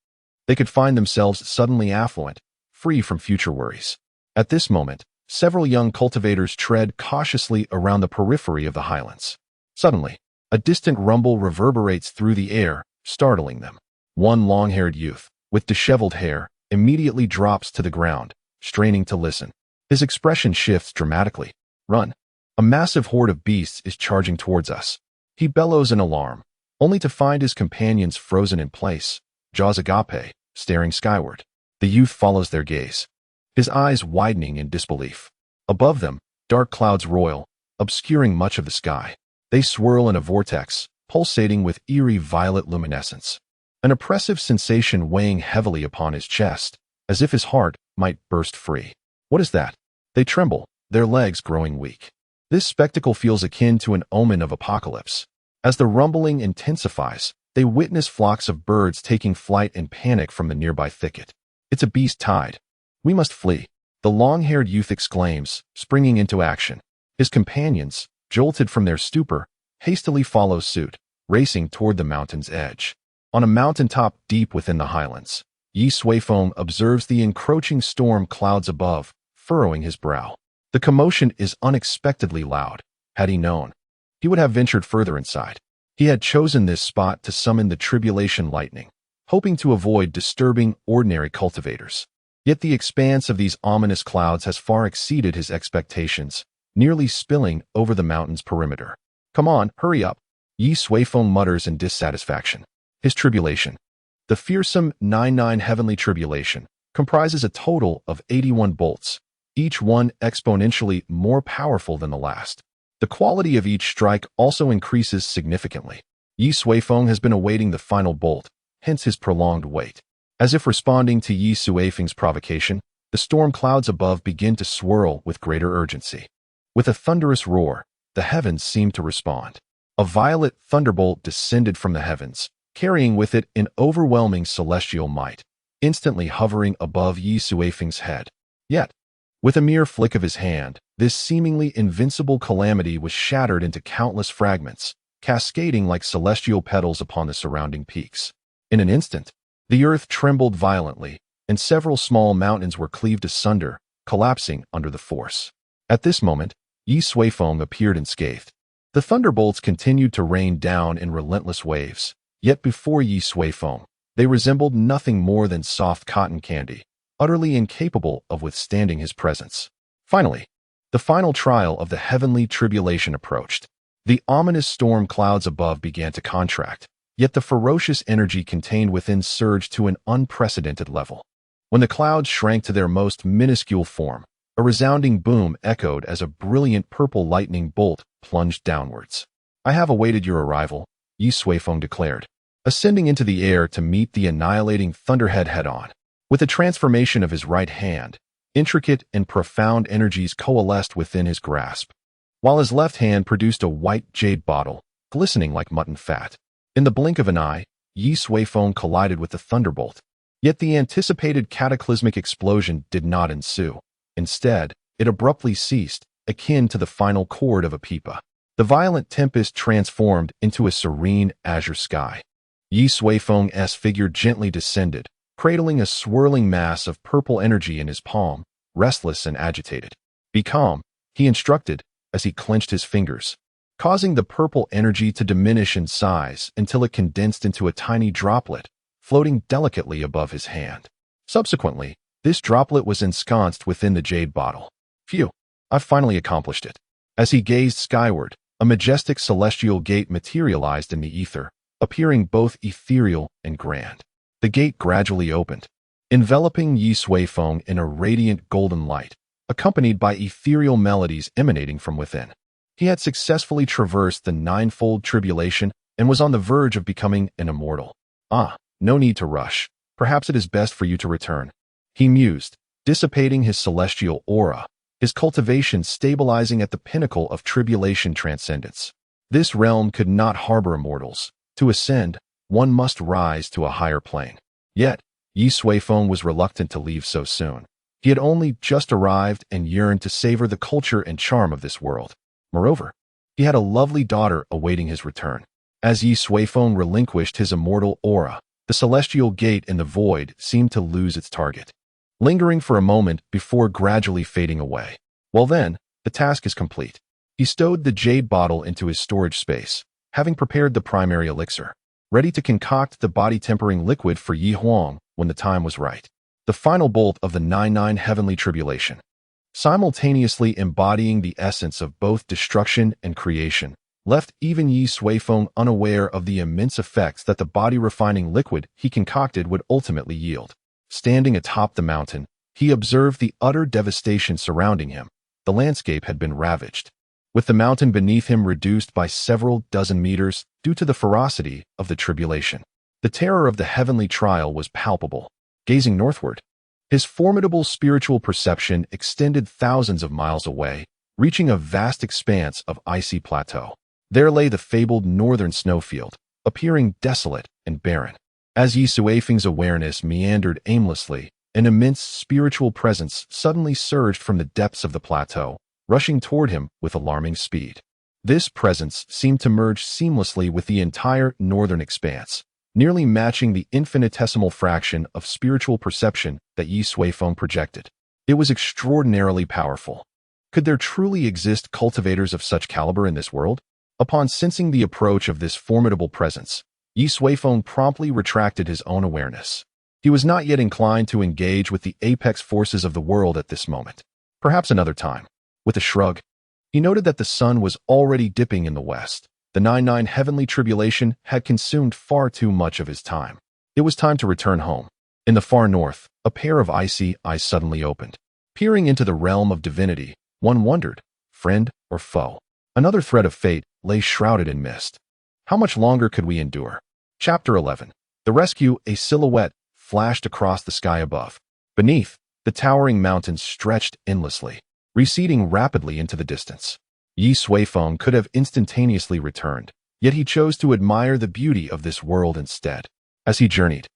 they could find themselves suddenly affluent, free from future worries. At this moment, several young cultivators tread cautiously around the periphery of the highlands. Suddenly, a distant rumble reverberates through the air, startling them. One long-haired youth, with disheveled hair, immediately drops to the ground, straining to listen. His expression shifts dramatically. "Run! A massive horde of beasts is charging towards us." He bellows in alarm, only to find his companions frozen in place, jaws agape, staring skyward. The youth follows their gaze, his eyes widening in disbelief. Above them, dark clouds roil, obscuring much of the sky. They swirl in a vortex, pulsating with eerie violet luminescence. An oppressive sensation weighing heavily upon his chest, as if his heart might burst free. What is that? They tremble, their legs growing weak. This spectacle feels akin to an omen of apocalypse. As the rumbling intensifies, they witness flocks of birds taking flight in panic from the nearby thicket. "It's a beast tide. We must flee," the long-haired youth exclaims, springing into action. His companions, jolted from their stupor, hastily follow suit, racing toward the mountain's edge. On a mountaintop deep within the highlands, Ye Suifeng observes the encroaching storm clouds above, furrowing his brow. The commotion is unexpectedly loud. Had he known, he would have ventured further inside. He had chosen this spot to summon the tribulation lightning, hoping to avoid disturbing ordinary cultivators. Yet the expanse of these ominous clouds has far exceeded his expectations, nearly spilling over the mountain's perimeter. "Come on, hurry up," Ye Suifeng mutters in dissatisfaction. His tribulation. The fearsome 9-9 heavenly tribulation comprises a total of 81 bolts, each one exponentially more powerful than the last. The quality of each strike also increases significantly. Ye Suifeng has been awaiting the final bolt, hence his prolonged wait. As if responding to Ye Suifeng's provocation, the storm clouds above begin to swirl with greater urgency. With a thunderous roar, the heavens seem to respond. A violet thunderbolt descended from the heavens, carrying with it an overwhelming celestial might, instantly hovering above Ye Suifeng's head. Yet, with a mere flick of his hand, this seemingly invincible calamity was shattered into countless fragments, cascading like celestial petals upon the surrounding peaks. In an instant, the earth trembled violently, and several small mountains were cleaved asunder, collapsing under the force. At this moment, Ye Suifeng appeared unscathed. The thunderbolts continued to rain down in relentless waves, yet before Ye Suifeng, they resembled nothing more than soft cotton candy, utterly incapable of withstanding his presence. Finally, the final trial of the heavenly tribulation approached. The ominous storm clouds above began to contract, yet the ferocious energy contained within surged to an unprecedented level. When the clouds shrank to their most minuscule form, a resounding boom echoed as a brilliant purple lightning bolt plunged downwards. "I have awaited your arrival," Ye Suifeng declared, ascending into the air to meet the annihilating thunderhead head-on. With the transformation of his right hand, intricate and profound energies coalesced within his grasp, while his left hand produced a white jade bottle, glistening like mutton fat. In the blink of an eye, Ye Suifeng collided with the thunderbolt. Yet the anticipated cataclysmic explosion did not ensue. Instead, it abruptly ceased, akin to the final chord of a pipa. The violent tempest transformed into a serene azure sky. Ye Suifeng's figure gently descended, cradling a swirling mass of purple energy in his palm, restless and agitated. "Be calm," he instructed as he clenched his fingers, causing the purple energy to diminish in size until it condensed into a tiny droplet, floating delicately above his hand. Subsequently, this droplet was ensconced within the jade bottle. "Phew, I've finally accomplished it." As he gazed skyward, a majestic celestial gate materialized in the ether, appearing both ethereal and grand. The gate gradually opened, enveloping Ye Suifeng in a radiant golden light, accompanied by ethereal melodies emanating from within. He had successfully traversed the ninefold tribulation and was on the verge of becoming an immortal. "Ah, no need to rush. Perhaps it is best for you to return," he mused, dissipating his celestial aura, his cultivation stabilizing at the pinnacle of tribulation transcendence. This realm could not harbor immortals. To ascend, one must rise to a higher plane. Yet, Ye Suifeng was reluctant to leave so soon. He had only just arrived and yearned to savor the culture and charm of this world. Moreover, he had a lovely daughter awaiting his return. As Ye Suifeng relinquished his immortal aura, the celestial gate in the void seemed to lose its target, lingering for a moment before gradually fading away. "Well then, the task is complete." He stowed the jade bottle into his storage space, having prepared the primary elixir, ready to concoct the body-tempering liquid for Yi Huang when the time was right. The final bolt of the 9-9 heavenly tribulation, simultaneously embodying the essence of both destruction and creation, left even Ye Suifeng unaware of the immense effects that the body-refining liquid he concocted would ultimately yield. Standing atop the mountain, he observed the utter devastation surrounding him. The landscape had been ravaged, with the mountain beneath him reduced by several dozen meters due to the ferocity of the tribulation. The terror of the heavenly trial was palpable. Gazing northward, his formidable spiritual perception extended thousands of miles away, reaching a vast expanse of icy plateau. There lay the fabled northern snowfield, appearing desolate and barren. As Ye Suifeng's awareness meandered aimlessly, an immense spiritual presence suddenly surged from the depths of the plateau, rushing toward him with alarming speed. This presence seemed to merge seamlessly with the entire northern expanse, nearly matching the infinitesimal fraction of spiritual perception that Ye Suifeng projected. It was extraordinarily powerful. Could there truly exist cultivators of such caliber in this world? Upon sensing the approach of this formidable presence, Ye Suifeng promptly retracted his own awareness. He was not yet inclined to engage with the apex forces of the world at this moment. Perhaps another time. With a shrug, he noted that the sun was already dipping in the west. The 9-9 heavenly tribulation had consumed far too much of his time. It was time to return home. In the far north, a pair of icy eyes suddenly opened. Peering into the realm of divinity, one wondered, friend or foe? Another thread of fate lay shrouded in mist. How much longer could we endure? Chapter 11. The Rescue. A silhouette flashed across the sky above. Beneath, the towering mountains stretched endlessly, receding rapidly into the distance. Ye Suifeng could have instantaneously returned, yet he chose to admire the beauty of this world instead. As he journeyed,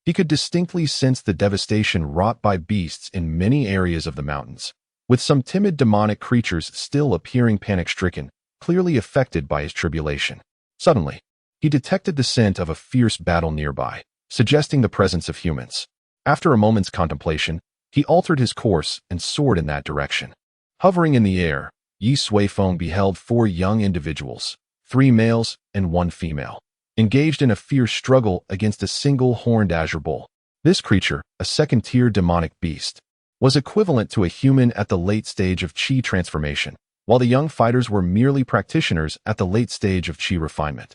he could distinctly sense the devastation wrought by beasts in many areas of the mountains, with some timid demonic creatures still appearing panic-stricken, clearly affected by his tribulation. Suddenly, he detected the scent of a fierce battle nearby, suggesting the presence of humans. After a moment's contemplation, he altered his course and soared in that direction. Hovering in the air, Ye Suifeng beheld 4 young individuals, 3 males and 1 female, engaged in a fierce struggle against a single horned azure bull. This creature, a second-tier demonic beast, was equivalent to a human at the late stage of Qi transformation, while the young fighters were merely practitioners at the late stage of Qi refinement,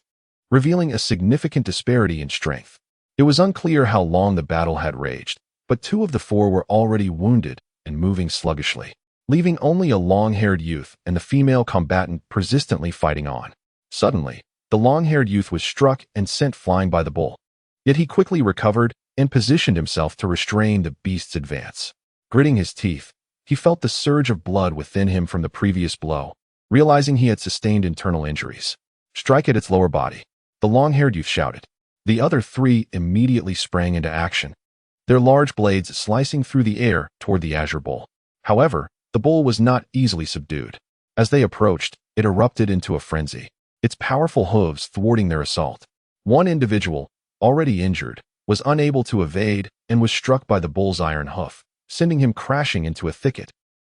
revealing a significant disparity in strength. It was unclear how long the battle had raged, but 2 of the 4 were already wounded and moving sluggishly, leaving only a long-haired youth and the female combatant persistently fighting on. Suddenly, the long-haired youth was struck and sent flying by the bull. Yet he quickly recovered and positioned himself to restrain the beast's advance. Gritting his teeth, he felt the surge of blood within him from the previous blow, realizing he had sustained internal injuries. Strike at its lower body, the long-haired youth shouted. The other 3 immediately sprang into action, their large blades slicing through the air toward the azure bull. However, the bull was not easily subdued. As they approached, it erupted into a frenzy, its powerful hooves thwarting their assault. One individual, already injured, was unable to evade and was struck by the bull's iron hoof, sending him crashing into a thicket,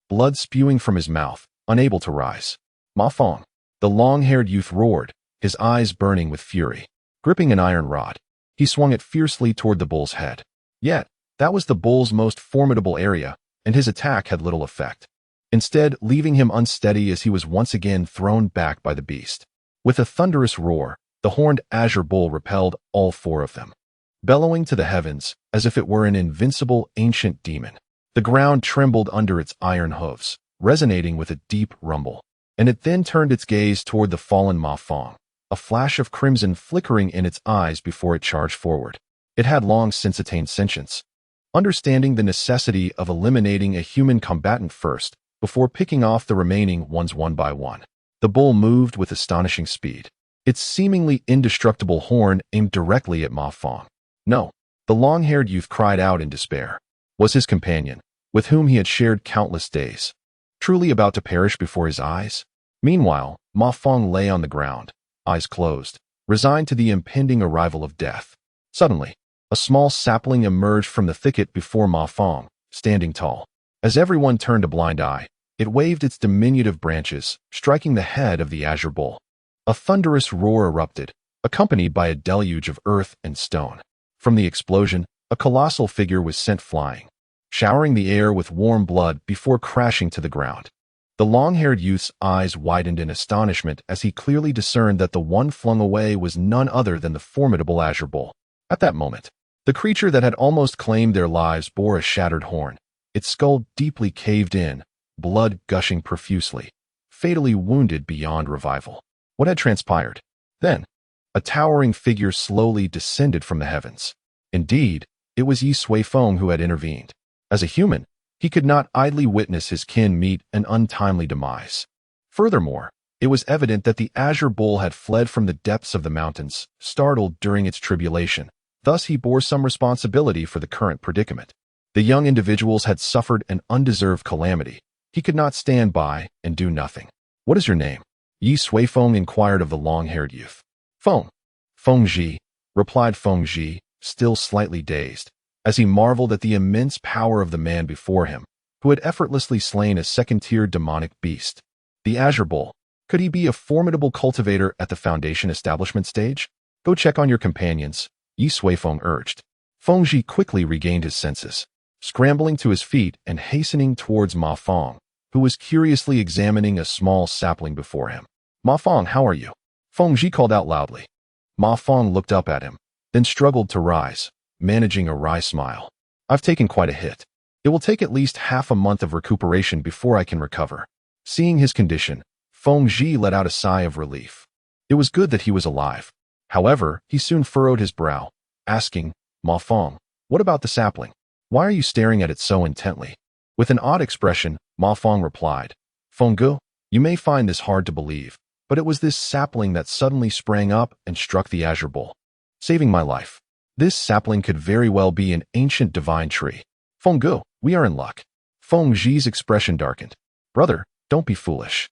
blood spewing from his mouth, unable to rise. Ma Fong, the long-haired youth roared, his eyes burning with fury. Gripping an iron rod, he swung it fiercely toward the bull's head. Yet, that was the bull's most formidable area, and his attack had little effect, instead leaving him unsteady as he was once again thrown back by the beast. With a thunderous roar, the horned azure bull repelled all 4 of them, bellowing to the heavens as if it were an invincible ancient demon. The ground trembled under its iron hooves, resonating with a deep rumble, and it then turned its gaze toward the fallen Ma Fong, a flash of crimson flickering in its eyes before it charged forward. It had long since attained sentience, understanding the necessity of eliminating a human combatant first before picking off the remaining ones one by one. The bull moved with astonishing speed, its seemingly indestructible horn aimed directly at Ma Fong. No, the long-haired youth cried out in despair. Was his companion, with whom he had shared countless days, truly about to perish before his eyes? Meanwhile, Ma Fong lay on the ground, eyes closed, resigned to the impending arrival of death. Suddenly, a small sapling emerged from the thicket before Ma Fong, standing tall. As everyone turned a blind eye, it waved its diminutive branches, striking the head of the azure bull. A thunderous roar erupted, accompanied by a deluge of earth and stone. From the explosion, a colossal figure was sent flying, showering the air with warm blood before crashing to the ground. The long-haired youth's eyes widened in astonishment as he clearly discerned that the one flung away was none other than the formidable azure bull. At that moment, the creature that had almost claimed their lives bore a shattered horn, its skull deeply caved in, blood gushing profusely, fatally wounded beyond revival. What had transpired? Then, a towering figure slowly descended from the heavens. Indeed, it was Ye Suifeng who had intervened. As a human, he could not idly witness his kin meet an untimely demise. Furthermore, it was evident that the azure bull had fled from the depths of the mountains, startled during its tribulation. Thus he bore some responsibility for the current predicament. The young individuals had suffered an undeserved calamity. He could not stand by and do nothing. What is your name? Ye Suifeng inquired of the long-haired youth. Feng. Feng Ji, replied Feng Ji, still slightly dazed, as he marveled at the immense power of the man before him, who had effortlessly slain a second-tier demonic beast. The azure bull. Could he be a formidable cultivator at the foundation establishment stage? Go check on your companions, Ye Suifeng urged. Feng Zhi quickly regained his senses, scrambling to his feet and hastening towards Ma Feng, who was curiously examining a small sapling before him. Ma Feng, how are you? Feng Zhi called out loudly. Ma Feng looked up at him, then struggled to rise, managing a wry smile. I've taken quite a hit. It will take at least half a month of recuperation before I can recover. Seeing his condition, Feng Zhi let out a sigh of relief. It was good that he was alive. However, he soon furrowed his brow, asking, Ma Feng, what about the sapling? Why are you staring at it so intently? With an odd expression, Ma Feng replied, Feng Gu, you may find this hard to believe, but it was this sapling that suddenly sprang up and struck the azure bowl, saving my life. This sapling could very well be an ancient divine tree. Feng Gu, we are in luck. Feng Zhi's expression darkened. Brother, don't be foolish.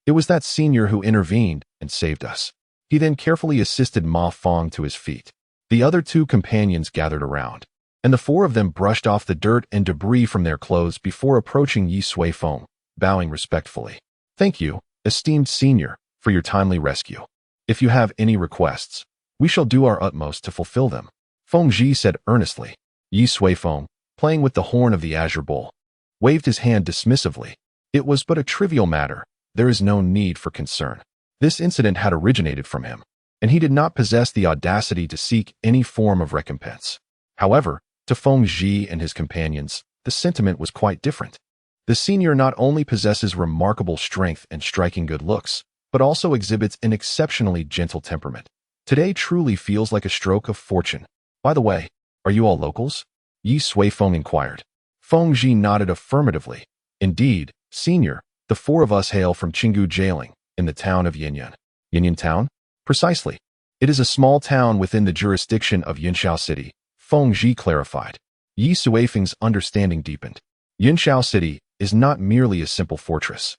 It was that senior who intervened and saved us. He then carefully assisted Ma Feng to his feet. The other two companions gathered around, and the four of them brushed off the dirt and debris from their clothes before approaching Ye Suifeng, bowing respectfully. Thank you, esteemed senior, for your timely rescue. If you have any requests, we shall do our utmost to fulfill them. Feng Zhi said earnestly. Ye Suifeng, playing with the horn of the azure bowl, waved his hand dismissively. It was but a trivial matter. There is no need for concern. This incident had originated from him, and he did not possess the audacity to seek any form of recompense. However, to Feng Zhi and his companions, the sentiment was quite different. The senior not only possesses remarkable strength and striking good looks, but also exhibits an exceptionally gentle temperament. Today truly feels like a stroke of fortune. By the way, are you all locals? Ye Suifeng inquired. Feng Zhi nodded affirmatively. Indeed, senior, the four of us hail from Qinggu Jailing, in the town of Yinyan. Yinyan town? Precisely. It is a small town within the jurisdiction of Yunxiao City, Feng Zhi clarified. Ye Suifeng's understanding deepened. Yunxiao City is not merely a simple fortress.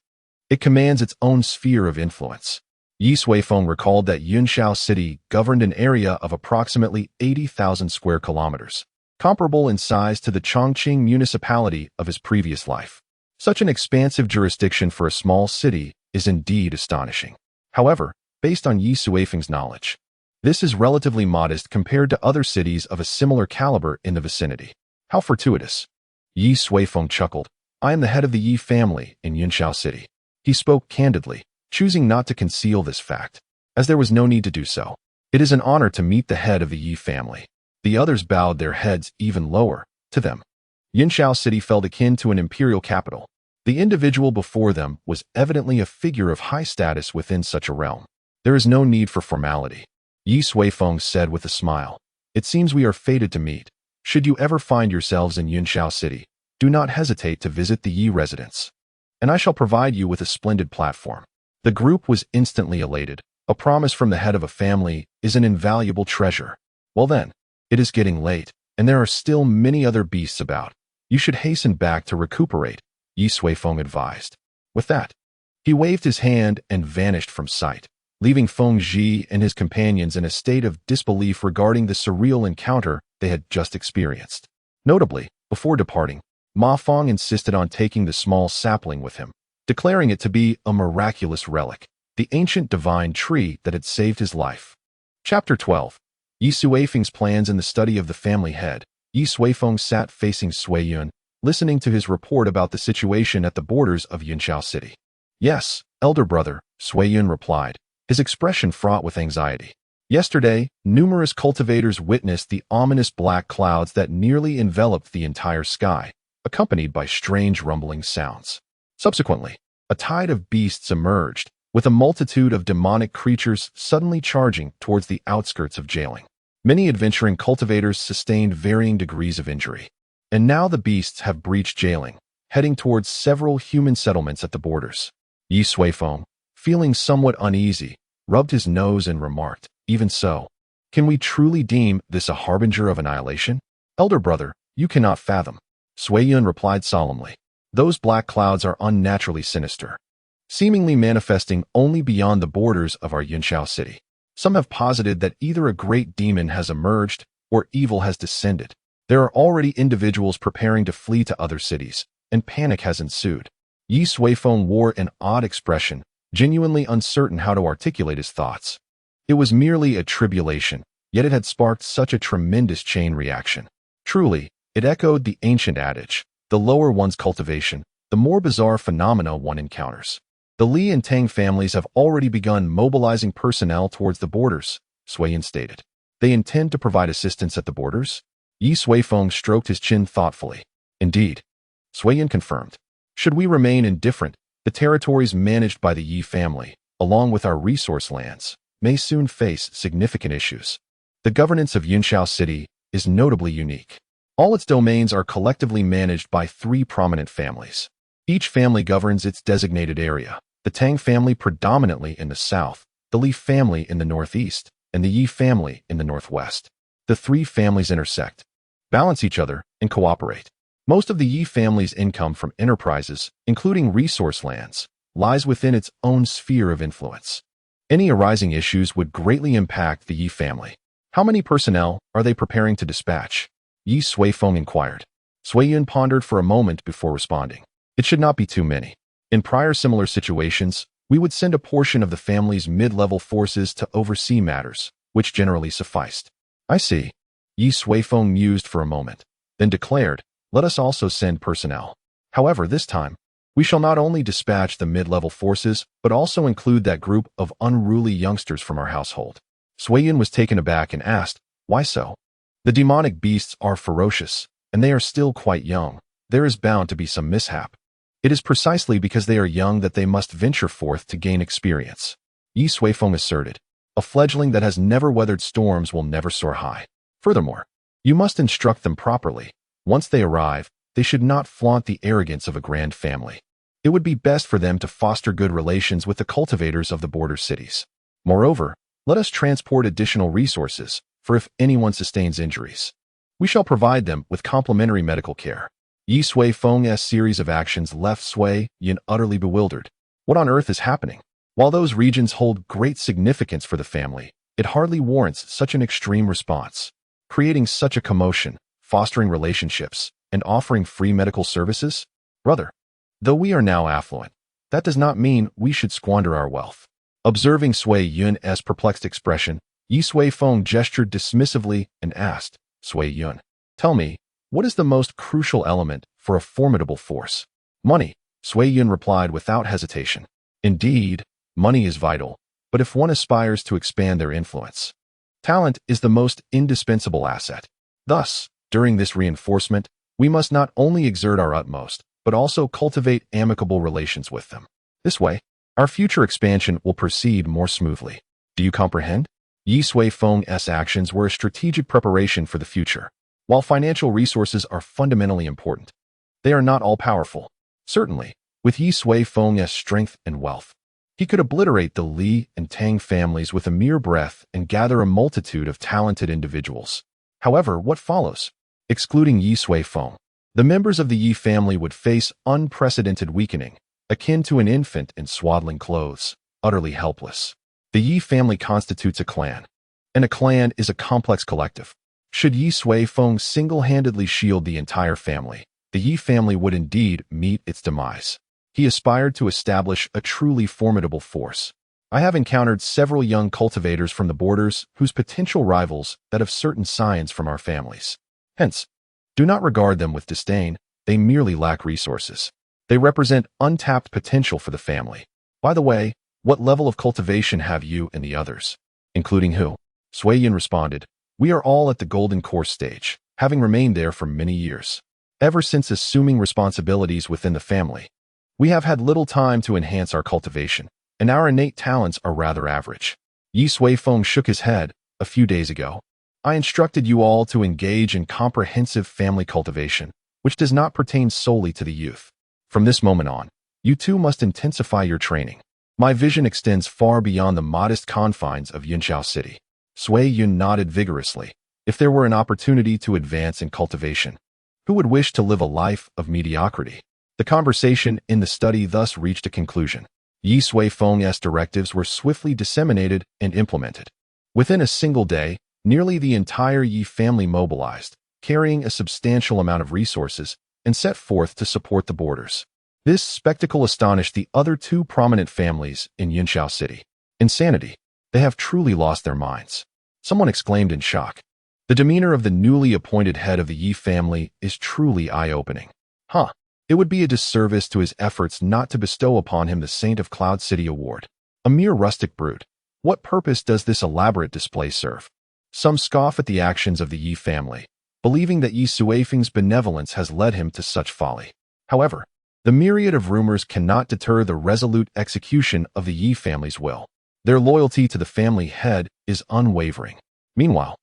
It commands its own sphere of influence. Ye Suifeng recalled that Yunxiao City governed an area of approximately 80,000 square kilometers, comparable in size to the Chongqing municipality of his previous life. Such an expansive jurisdiction for a small city is indeed astonishing. However, based on Ye Suifeng's knowledge, this is relatively modest compared to other cities of a similar caliber in the vicinity. How fortuitous. Ye Suifeng chuckled. I am the head of the Ye family in Yunxiao City. He spoke candidly, choosing not to conceal this fact, as there was no need to do so. It is an honor to meet the head of the Ye family. The others bowed their heads even lower. To them, Yunxiao City felt akin to an imperial capital. The individual before them was evidently a figure of high status within such a realm. There is no need for formality, Ye Suifeng said with a smile. It seems we are fated to meet. Should you ever find yourselves in Yunxiao City, do not hesitate to visit the Ye residence, and I shall provide you with a splendid platform. The group was instantly elated. A promise from the head of a family is an invaluable treasure. Well then, it is getting late, and there are still many other beasts about. You should hasten back to recuperate, Ye Suifeng advised. With that, he waved his hand and vanished from sight, leaving Feng Zhi and his companions in a state of disbelief regarding the surreal encounter they had just experienced. Notably, before departing, Ma Feng insisted on taking the small sapling with him, declaring it to be a miraculous relic, the ancient divine tree that had saved his life. Chapter 12. Ye Suifeng's plans in the study of the family head. Ye Suifeng sat facing Sui Yun, listening to his report about the situation at the borders of Yunxiao City. Yes, elder brother, Sui Yun replied, his expression fraught with anxiety. Yesterday, numerous cultivators witnessed the ominous black clouds that nearly enveloped the entire sky, accompanied by strange rumbling sounds. Subsequently, a tide of beasts emerged, with a multitude of demonic creatures suddenly charging towards the outskirts of Jailing. Many adventuring cultivators sustained varying degrees of injury. And now the beasts have breached Jailing, heading towards several human settlements at the borders. Ye Suifeng, feeling somewhat uneasy, rubbed his nose and remarked, even so, can we truly deem this a harbinger of annihilation? Elder brother, you cannot fathom. Sui Yun replied solemnly. Those black clouds are unnaturally sinister, seemingly manifesting only beyond the borders of our Yunxiao City. Some have posited that either a great demon has emerged or evil has descended. There are already individuals preparing to flee to other cities, and panic has ensued. Ye Suifeng wore an odd expression, genuinely uncertain how to articulate his thoughts. It was merely a tribulation, yet it had sparked such a tremendous chain reaction. Truly, it echoed the ancient adage, the lower one's cultivation, the more bizarre phenomena one encounters. The Li and Tang families have already begun mobilizing personnel towards the borders, Suiyin stated. They intend to provide assistance at the borders? Ye Suifeng stroked his chin thoughtfully. Indeed. Suiyin confirmed. Should we remain indifferent, the territories managed by the Ye family, along with our resource lands, may soon face significant issues. The governance of Yunxiao City is notably unique. All its domains are collectively managed by 3 prominent families. Each family governs its designated area, the Tang family predominantly in the south, the Li family in the northeast, and the Ye family in the northwest. The 3 families intersect, balance each other, and cooperate. Most of the Ye family's income from enterprises, including resource lands, lies within its own sphere of influence. Any arising issues would greatly impact the Ye family. How many personnel are they preparing to dispatch? Ye Suifeng inquired. Suiyin pondered for a moment before responding. It should not be too many. In prior similar situations, we would send a portion of the family's mid-level forces to oversee matters, which generally sufficed. I see. Ye Suifeng mused for a moment, then declared, let us also send personnel. However, this time, we shall not only dispatch the mid-level forces, but also include that group of unruly youngsters from our household. Suiyin was taken aback and asked, why so? The demonic beasts are ferocious, and they are still quite young. There is bound to be some mishap. It is precisely because they are young that they must venture forth to gain experience. Ye Suifeng asserted, a fledgling that has never weathered storms will never soar high. Furthermore, you must instruct them properly. Once they arrive, they should not flaunt the arrogance of a grand family. It would be best for them to foster good relations with the cultivators of the border cities. Moreover, let us transport additional resources, for if anyone sustains injuries, we shall provide them with complimentary medical care. Ye Suifeng's series of actions left Suiyin utterly bewildered. What on earth is happening? While those regions hold great significance for the family, it hardly warrants such an extreme response. Creating such a commotion, fostering relationships, and offering free medical services? Brother, though we are now affluent, that does not mean we should squander our wealth. Observing Suiyun's perplexed expression, Ye Suifeng gestured dismissively and asked, Suiyun, tell me, what is the most crucial element for a formidable force? Money, Suiyun replied without hesitation. Indeed, money is vital, but if one aspires to expand their influence, talent is the most indispensable asset. Thus, during this reinforcement, we must not only exert our utmost, but also cultivate amicable relations with them. This way, our future expansion will proceed more smoothly. Do you comprehend? Ye Suifeng's actions were a strategic preparation for the future. While financial resources are fundamentally important, they are not all-powerful. Certainly, with Ye Suifeng's strength and wealth, he could obliterate the Li and Tang families with a mere breath and gather a multitude of talented individuals. However, what follows? Excluding Ye Suifeng, the members of the Ye family would face unprecedented weakening, akin to an infant in swaddling clothes, utterly helpless. The Ye family constitutes a clan, and a clan is a complex collective. Should Ye Suifeng single-handedly shield the entire family, the Ye family would indeed meet its demise. He aspired to establish a truly formidable force. I have encountered several young cultivators from the borders whose potential rivals that of certain scions from our families. Hence, do not regard them with disdain, they merely lack resources. They represent untapped potential for the family. By the way, what level of cultivation have you and the others? Including who? Suiyin responded, we are all at the golden course stage, having remained there for many years. Ever since assuming responsibilities within the family, we have had little time to enhance our cultivation, and our innate talents are rather average. Ye Suifeng shook his head. A few days ago, I instructed you all to engage in comprehensive family cultivation, which does not pertain solely to the youth. From this moment on, you too must intensify your training. My vision extends far beyond the modest confines of Yunxiao City. Suiyun nodded vigorously. If there were an opportunity to advance in cultivation, who would wish to live a life of mediocrity? The conversation in the study thus reached a conclusion. Ye Suifeng's directives were swiftly disseminated and implemented. Within a single day, nearly the entire Ye family mobilized, carrying a substantial amount of resources, and set forth to support the borders. This spectacle astonished the other 2 prominent families in Yunxiao City. Insanity. They have truly lost their minds. Someone exclaimed in shock. The demeanor of the newly appointed head of the Ye family is truly eye-opening. Huh. It would be a disservice to his efforts not to bestow upon him the Saint of Cloud City award. A mere rustic brute. What purpose does this elaborate display serve? Some scoff at the actions of the Ye family, believing that Ye Suifeng's benevolence has led him to such folly. However, the myriad of rumors cannot deter the resolute execution of the Ye family's will. Their loyalty to the family head is unwavering. Meanwhile,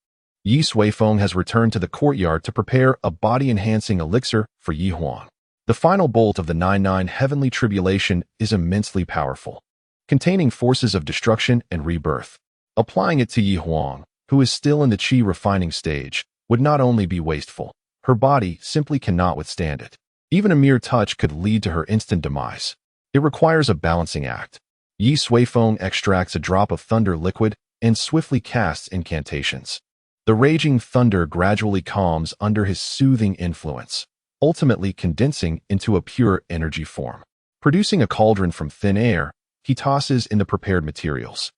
Ye Suifeng has returned to the courtyard to prepare a body-enhancing elixir for Ye Huang. The final bolt of the 9-9 heavenly tribulation is immensely powerful, containing forces of destruction and rebirth. Applying it to Ye Huang, who is still in the qi refining stage, would not only be wasteful, her body simply cannot withstand it. Even a mere touch could lead to her instant demise. It requires a balancing act. Ye Suifeng extracts a drop of thunder liquid and swiftly casts incantations. The raging thunder gradually calms under his soothing influence, ultimately condensing into a pure energy form. Producing a cauldron from thin air, he tosses in the prepared materials.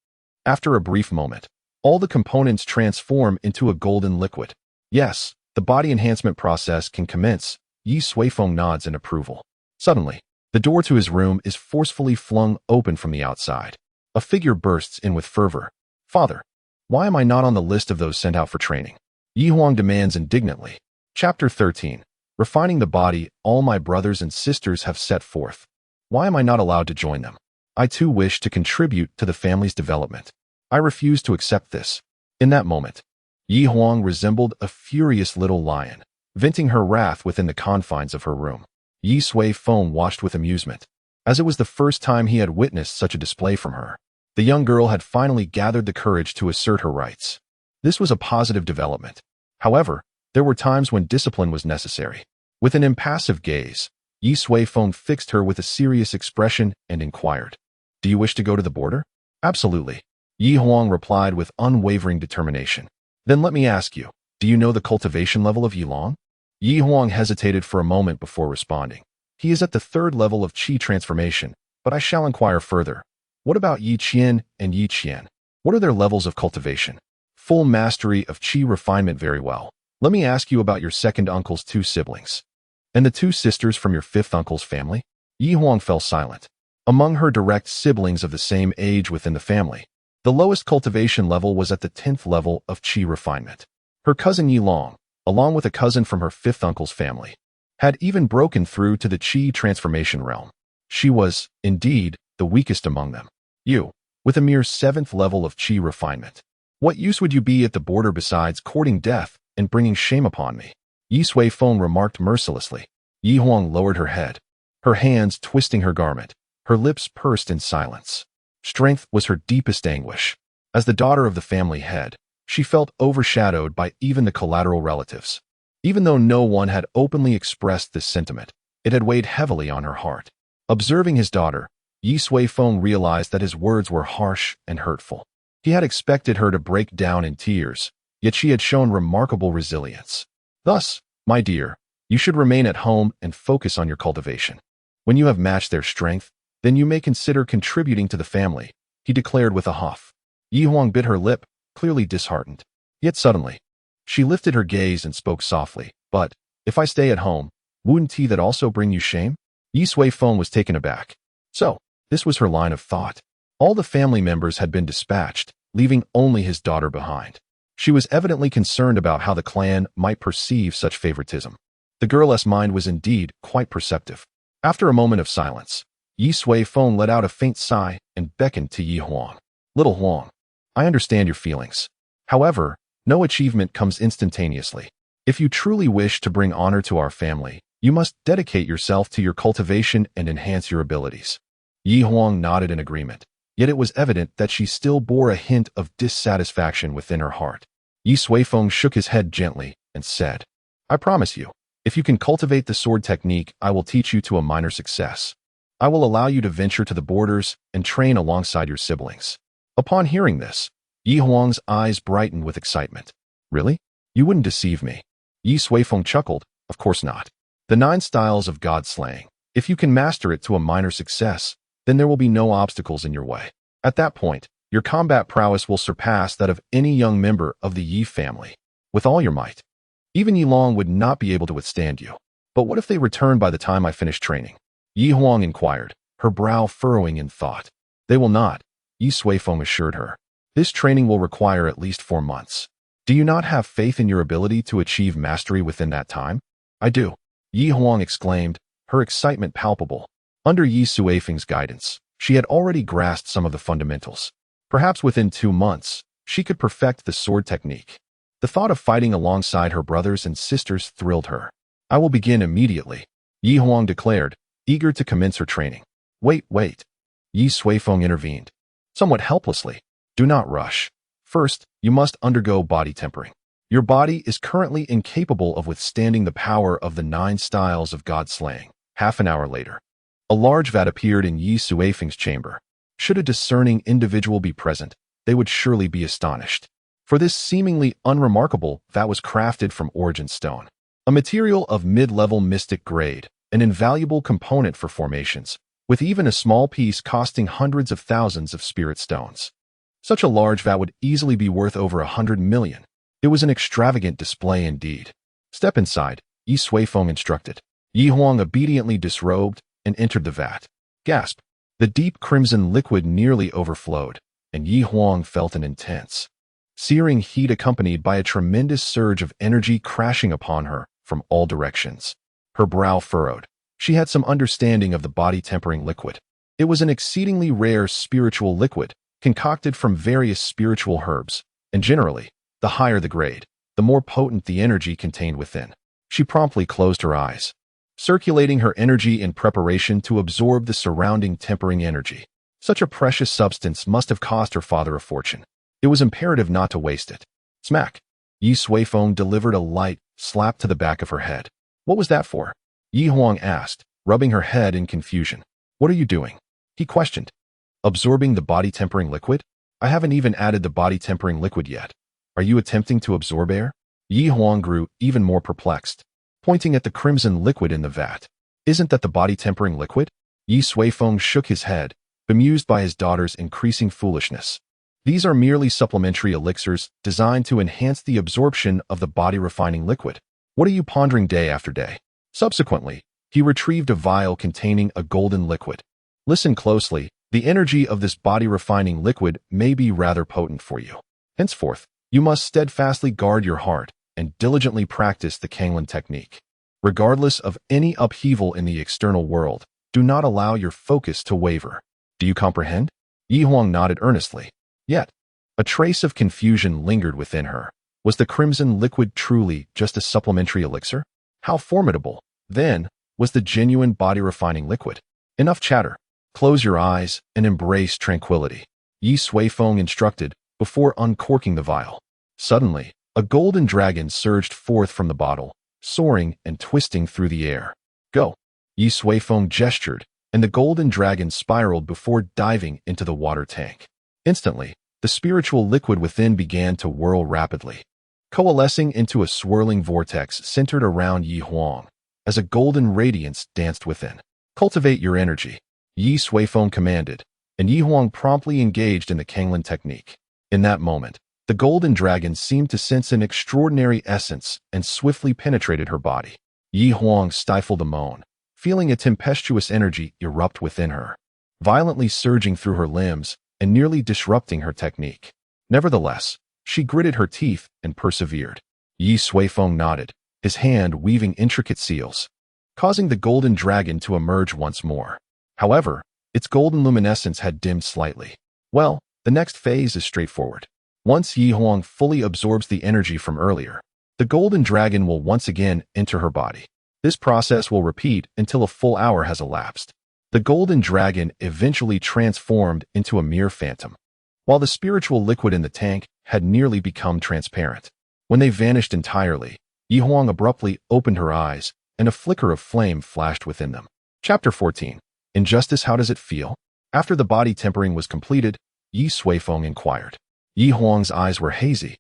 After a brief moment, all the components transform into a golden liquid. Yes, the body enhancement process can commence. Ye Suifeng nods in approval. Suddenly, the door to his room is forcefully flung open from the outside. A figure bursts in with fervor. Father, why am I not on the list of those sent out for training? Ye Huang demands indignantly. Chapter 13. Refining the body, all my brothers and sisters have set forth. Why am I not allowed to join them? I too wish to contribute to the family's development. I refuse to accept this. In that moment, Ye Huang resembled a furious little lion, venting her wrath within the confines of her room. Ye Suifeng watched with amusement, as it was the first time he had witnessed such a display from her. The young girl had finally gathered the courage to assert her rights. This was a positive development. However, there were times when discipline was necessary. With an impassive gaze, Ye Suifeng fixed her with a serious expression and inquired, "Do you wish to go to the border?" "Absolutely," Ye Huang replied with unwavering determination. "Then let me ask you, do you know the cultivation level of Yilong?" Ye Huang hesitated for a moment before responding. "He is at the 3rd level of qi transformation, but I shall inquire further. What about Yi Qian and Yi Qian? What are their levels of cultivation?" "Full mastery of qi refinement. Very well. Let me ask you about your second uncle's 2 siblings. And the 2 sisters from your 5th uncle's family?" Ye Huang fell silent. Among her direct siblings of the same age within the family, the lowest cultivation level was at the 10th level of qi refinement. Her cousin Yi Long, along with a cousin from her 5th uncle's family, had even broken through to the qi transformation realm. She was, indeed, the weakest among them. You, with a mere 7th level of qi refinement. What use would you be at the border besides courting death and bringing shame upon me?" Ye Suifeng remarked mercilessly. Ye Huang lowered her head, her hands twisting her garment, her lips pursed in silence. Strength was her deepest anguish. As the daughter of the family head, she felt overshadowed by even the collateral relatives. Even though no one had openly expressed this sentiment, it had weighed heavily on her heart. Observing his daughter, Ye Suifeng realized that his words were harsh and hurtful. He had expected her to break down in tears, yet she had shown remarkable resilience. "Thus, my dear, you should remain at home and focus on your cultivation. When you have matched their strength, then you may consider contributing to the family," he declared with a huff. Ye Huang bit her lip, clearly disheartened. Yet suddenly, she lifted her gaze and spoke softly. "But, if I stay at home, wouldn't that also bring you shame?" Ye Suifeng was taken aback. So, this was her line of thought. All the family members had been dispatched, leaving only his daughter behind. She was evidently concerned about how the clan might perceive such favoritism. The girl's mind was indeed quite perceptive. After a moment of silence, Ye Suifeng let out a faint sigh and beckoned to Ye Huang. "Little Huang, I understand your feelings. However, no achievement comes instantaneously. If you truly wish to bring honor to our family, you must dedicate yourself to your cultivation and enhance your abilities." Ye Huang nodded in agreement, yet it was evident that she still bore a hint of dissatisfaction within her heart. Ye Suifeng shook his head gently and said, "I promise you, if you can cultivate the sword technique, I will teach you to a minor success. I will allow you to venture to the borders and train alongside your siblings." Upon hearing this, Ye Huang's eyes brightened with excitement. "Really? You wouldn't deceive me?" Ye Suifeng chuckled. "Of course not. The 9 styles of god slaying. If you can master it to a minor success, then there will be no obstacles in your way. At that point, Your combat prowess will surpass that of any young member of the Ye family. With all your might. Even Yi Long would not be able to withstand you. But what if they return by the time I finish training? Yi Huang inquired, her brow furrowing in thought. They will not, Ye Suifeng assured her. This training will require at least 4 months. Do you not have faith in your ability to achieve mastery within that time? I do, Yi Huang exclaimed, her excitement palpable. Under Ye Suifeng's guidance, she had already grasped some of the fundamentals. Perhaps within 2 months, she could perfect the sword technique. The thought of fighting alongside her brothers and sisters thrilled her. I will begin immediately, Yi Huang declared, eager to commence her training. Wait. Ye Suifeng intervened. Somewhat helplessly. Do not rush. First, you must undergo body tempering. Your body is currently incapable of withstanding the power of the 9 styles of god slaying. Half an hour later, a large vat appeared in Ye Suifeng's chamber. Should a discerning individual be present, they would surely be astonished. For this seemingly unremarkable vat was crafted from origin stone, a material of mid-level mystic grade, an invaluable component for formations, with even a small piece costing hundreds of thousands of spirit stones. Such a large vat would easily be worth over 100 million. It was an extravagant display indeed. Step inside, Ye Suifeng instructed. Yi Huang obediently disrobed and entered the vat. Gasp! The deep crimson liquid nearly overflowed, and Yi Huang felt an intense, searing heat accompanied by a tremendous surge of energy crashing upon her from all directions. Her brow furrowed. She had some understanding of the body-tempering liquid. It was an exceedingly rare spiritual liquid, concocted from various spiritual herbs, and generally, the higher the grade, the more potent the energy contained within. She promptly closed her eyes, circulating her energy in preparation to absorb the surrounding tempering energy. Such a precious substance must have cost her father a fortune. It was imperative not to waste it. Smack! Ye Suifeng delivered a light slap to the back of her head. What was that for? Yi Huang asked, rubbing her head in confusion. What are you doing? He questioned. Absorbing the body-tempering liquid? I haven't even added the body-tempering liquid yet. Are you attempting to absorb air? Yi Huang grew even more perplexed, pointing at the crimson liquid in the vat. Isn't that the body-tempering liquid? Ye Suifeng shook his head, bemused by his daughter's increasing foolishness. These are merely supplementary elixirs designed to enhance the absorption of the body-refining liquid. What are you pondering day after day? Subsequently, he retrieved a vial containing a golden liquid. Listen closely, the energy of this body-refining liquid may be rather potent for you. Henceforth, you must steadfastly guard your heart and diligently practice the Kanglin technique. Regardless of any upheaval in the external world, do not allow your focus to waver. Do you comprehend? Yi Huang nodded earnestly. Yet, a trace of confusion lingered within her. Was the crimson liquid truly just a supplementary elixir? How formidable, then, was the genuine body-refining liquid? Enough chatter. Close your eyes and embrace tranquility, Ye Suifeng instructed before uncorking the vial. Suddenly, a golden dragon surged forth from the bottle, soaring and twisting through the air. Go! Ye Suifeng gestured, and the golden dragon spiraled before diving into the water tank. Instantly, the spiritual liquid within began to whirl rapidly, coalescing into a swirling vortex centered around Yi Huang, as a golden radiance danced within. Cultivate your energy, Ye Suifeng commanded, and Yi Huang promptly engaged in the Kanglin technique. In that moment, the golden dragon seemed to sense an extraordinary essence and swiftly penetrated her body. Yi Huang stifled a moan, feeling a tempestuous energy erupt within her, violently surging through her limbs and nearly disrupting her technique. Nevertheless, she gritted her teeth and persevered. Ye Suifeng nodded, his hand weaving intricate seals, causing the golden dragon to emerge once more. However, its golden luminescence had dimmed slightly. Well, the next phase is straightforward. Once Yi Huang fully absorbs the energy from earlier, the golden dragon will once again enter her body. This process will repeat until a full hour has elapsed. The golden dragon eventually transformed into a mere phantom, while the spiritual liquid in the tank had nearly become transparent. When they vanished entirely, Yi Huang abruptly opened her eyes, and a flicker of flame flashed within them. Chapter 14. Injustice, how does it feel? After the body tempering was completed, Ye Suifeng inquired. Yi Huang's eyes were hazy,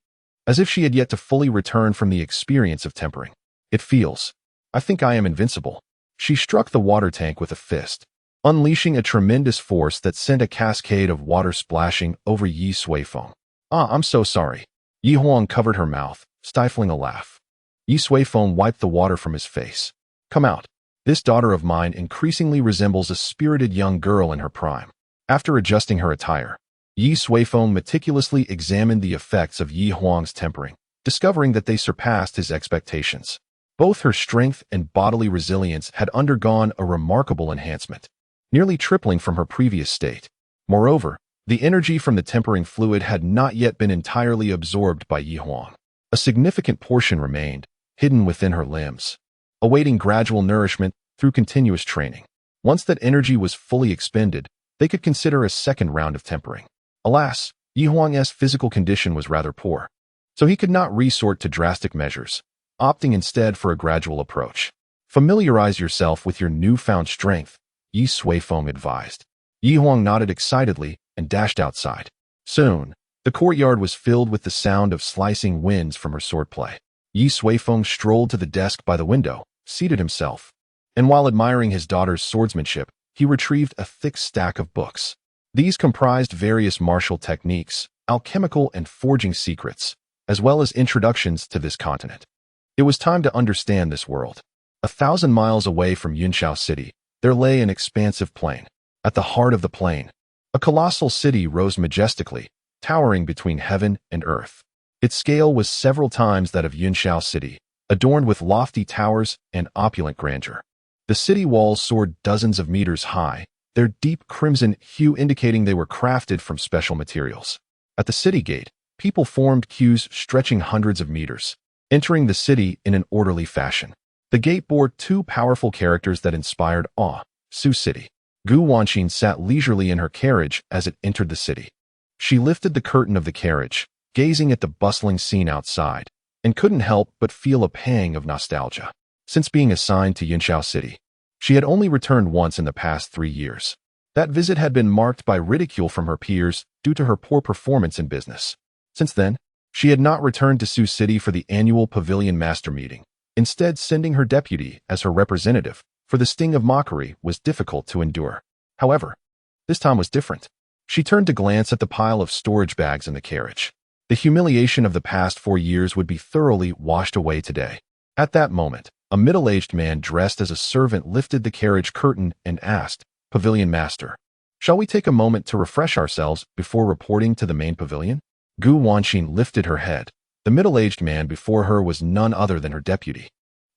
as if she had yet to fully return from the experience of tempering. It feels. I think I am invincible. She struck the water tank with a fist. unleashing a tremendous force that sent a cascade of water splashing over Ye Suifeng. I'm so sorry. Yi Huang covered her mouth, stifling a laugh. Ye Suifeng wiped the water from his face. Come out. This daughter of mine increasingly resembles a spirited young girl in her prime. After adjusting her attire, Ye Suifeng meticulously examined the effects of Yi Huang's tempering, discovering that they surpassed his expectations. Both her strength and bodily resilience had undergone a remarkable enhancement, nearly tripling from her previous state. Moreover, the energy from the tempering fluid had not yet been entirely absorbed by Yi Huang. A significant portion remained, hidden within her limbs, awaiting gradual nourishment through continuous training. Once that energy was fully expended, they could consider a second round of tempering. Alas, Yi Huang's physical condition was rather poor, so he could not resort to drastic measures, opting instead for a gradual approach. Familiarize yourself with your newfound strength, Ye Suifeng advised. Yi Huang nodded excitedly and dashed outside. Soon, the courtyard was filled with the sound of slicing winds from her swordplay. Ye Suifeng strolled to the desk by the window, seated himself, and while admiring his daughter's swordsmanship, he retrieved a thick stack of books. These comprised various martial techniques, alchemical and forging secrets, as well as introductions to this continent. It was time to understand this world. 1,000 miles away from Yunxiao City, there lay an expansive plain. At the heart of the plain, a colossal city rose majestically, towering between heaven and earth. Its scale was several times that of Yunxiao City, adorned with lofty towers and opulent grandeur. The city walls soared dozens of meters high, their deep crimson hue indicating they were crafted from special materials. At the city gate, people formed queues stretching hundreds of meters, entering the city in an orderly fashion. The gate bore two powerful characters that inspired awe. Su City. Gu Wanqin sat leisurely in her carriage as it entered the city. She lifted the curtain of the carriage, gazing at the bustling scene outside, and couldn't help but feel a pang of nostalgia. Since being assigned to Yunxiao City, she had only returned once in the past 3 years. That visit had been marked by ridicule from her peers due to her poor performance in business. Since then, she had not returned to Sioux City for the annual Pavilion Master meeting, instead sending her deputy as her representative, for the sting of mockery was difficult to endure. However, this time was different. She turned to glance at the pile of storage bags in the carriage. The humiliation of the past 4 years would be thoroughly washed away today. At that moment, a middle-aged man dressed as a servant lifted the carriage curtain and asked, "Pavilion Master, shall we take a moment to refresh ourselves before reporting to the main pavilion?" Gu Wanqin lifted her head. The middle-aged man before her was none other than her deputy,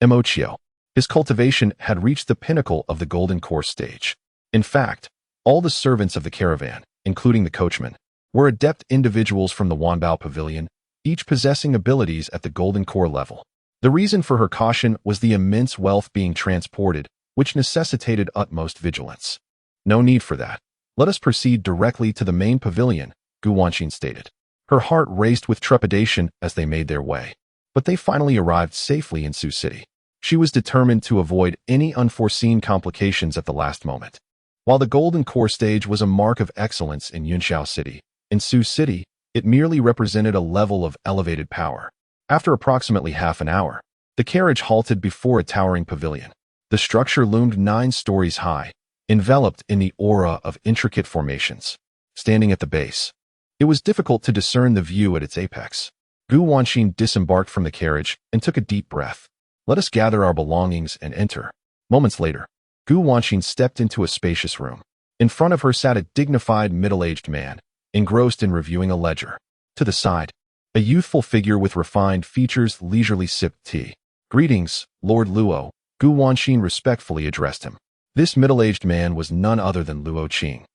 Emochio. His cultivation had reached the pinnacle of the golden course stage. In fact, all the servants of the caravan, including the coachman, were adept individuals from the Wanbao Pavilion, each possessing abilities at the golden core level. The reason for her caution was the immense wealth being transported, which necessitated utmost vigilance. "No need for that. Let us proceed directly to the main pavilion," Gu Wanqin stated. Her heart raced with trepidation as they made their way. But they finally arrived safely in Sioux City. She was determined to avoid any unforeseen complications at the last moment. While the golden core stage was a mark of excellence in Yunxiao City, in Sioux City, it merely represented a level of elevated power. After approximately half an hour, the carriage halted before a towering pavilion. The structure loomed 9 stories high, enveloped in the aura of intricate formations. Standing at the base, it was difficult to discern the view at its apex. Gu Wanqin disembarked from the carriage and took a deep breath. "Let us gather our belongings and enter." Moments later, Gu Wanqin stepped into a spacious room. In front of her sat a dignified middle-aged man, engrossed in reviewing a ledger. To the side, a youthful figure with refined features leisurely sipped tea. "Greetings, Lord Luo," Gu Wanqin respectfully addressed him. This middle-aged man was none other than Luo Qing,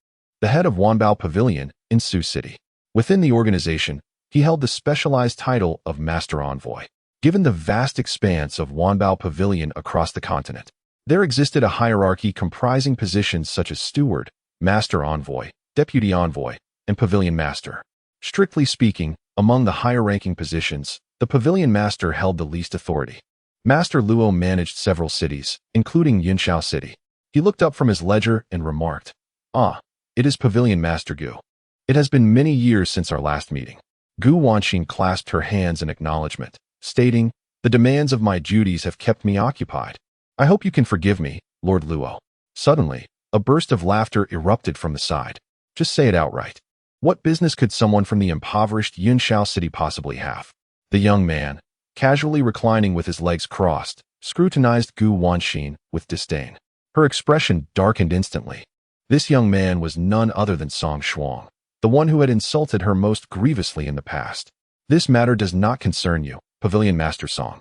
the head of Wanbao Pavilion in Sioux City. Within the organization, he held the specialized title of Master Envoy. Given the vast expanse of Wanbao Pavilion across the continent, there existed a hierarchy comprising positions such as Steward, Master Envoy, Deputy Envoy, and Pavilion Master. Strictly speaking, among the higher-ranking positions, the Pavilion Master held the least authority. Master Luo managed several cities, including Yunxiao City. He looked up from his ledger and remarked, "Ah, it is Pavilion Master Gu. It has been many years since our last meeting." Gu Wanqin clasped her hands in acknowledgement, stating, "The demands of my duties have kept me occupied. I hope you can forgive me, Lord Luo." Suddenly, A burst of laughter erupted from the side. Just say it outright. What business could someone from the impoverished Yunxiao city possibly have? The young man, casually reclining with his legs crossed, scrutinized Gu Wanxin with disdain. Her expression darkened instantly. This young man was none other than Song Shuang, the one who had insulted her most grievously in the past. This matter does not concern you, Pavilion Master Song.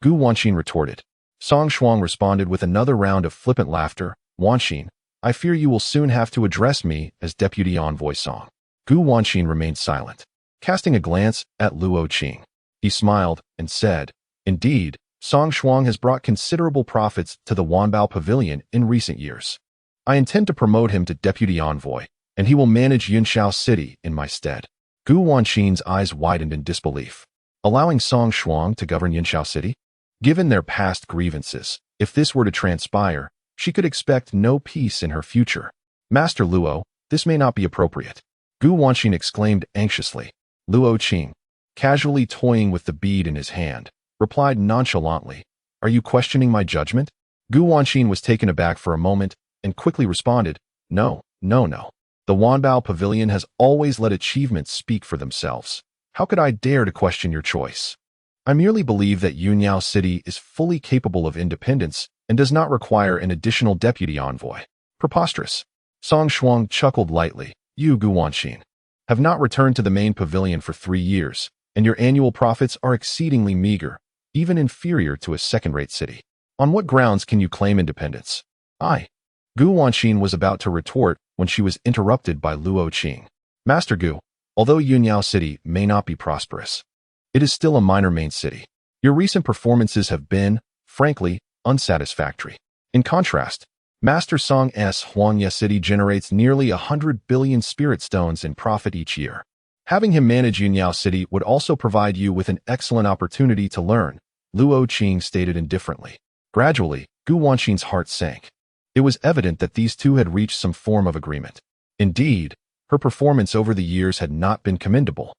Gu Wanxin retorted. Song Shuang responded with another round of flippant laughter. Wanxin, I fear you will soon have to address me as Deputy Envoy Song. Gu Wanxin remained silent, casting a glance at Luo Qing. He smiled and said, Indeed, Song Shuang has brought considerable profits to the Wanbao Pavilion in recent years. I intend to promote him to Deputy Envoy, and he will manage Yunxiao City in my stead. Gu Wanxin's eyes widened in disbelief. Allowing Song Shuang to govern Yunxiao City? Given their past grievances, if this were to transpire, she could expect no peace in her future. Master Luo, this may not be appropriate. Gu Wanxin exclaimed anxiously. Luo Qing, casually toying with the bead in his hand, replied nonchalantly, Are you questioning my judgment? Gu Wanxin was taken aback for a moment and quickly responded, No. The Wanbao Pavilion has always let achievements speak for themselves. How could I dare to question your choice? I merely believe that Yunxiao City is fully capable of independence and does not require an additional deputy envoy. Preposterous. Song Shuang chuckled lightly. You, Gu Wanxin, have not returned to the main pavilion for 3 years, and your annual profits are exceedingly meager, even inferior to a second-rate city. On what grounds can you claim independence? Gu Wanxin was about to retort when she was interrupted by Luo Qing. Master Gu, although Yunxiao City may not be prosperous, it is still a minor main city. Your recent performances have been, frankly, unsatisfactory. In contrast, Master Song's Huangye City generates nearly 100 billion spirit stones in profit each year. Having him manage Yunxiao City would also provide you with an excellent opportunity to learn, Luo Qing stated indifferently. Gradually, Gu Wanxin's heart sank. It was evident that these two had reached some form of agreement. Indeed, her performance over the years had not been commendable,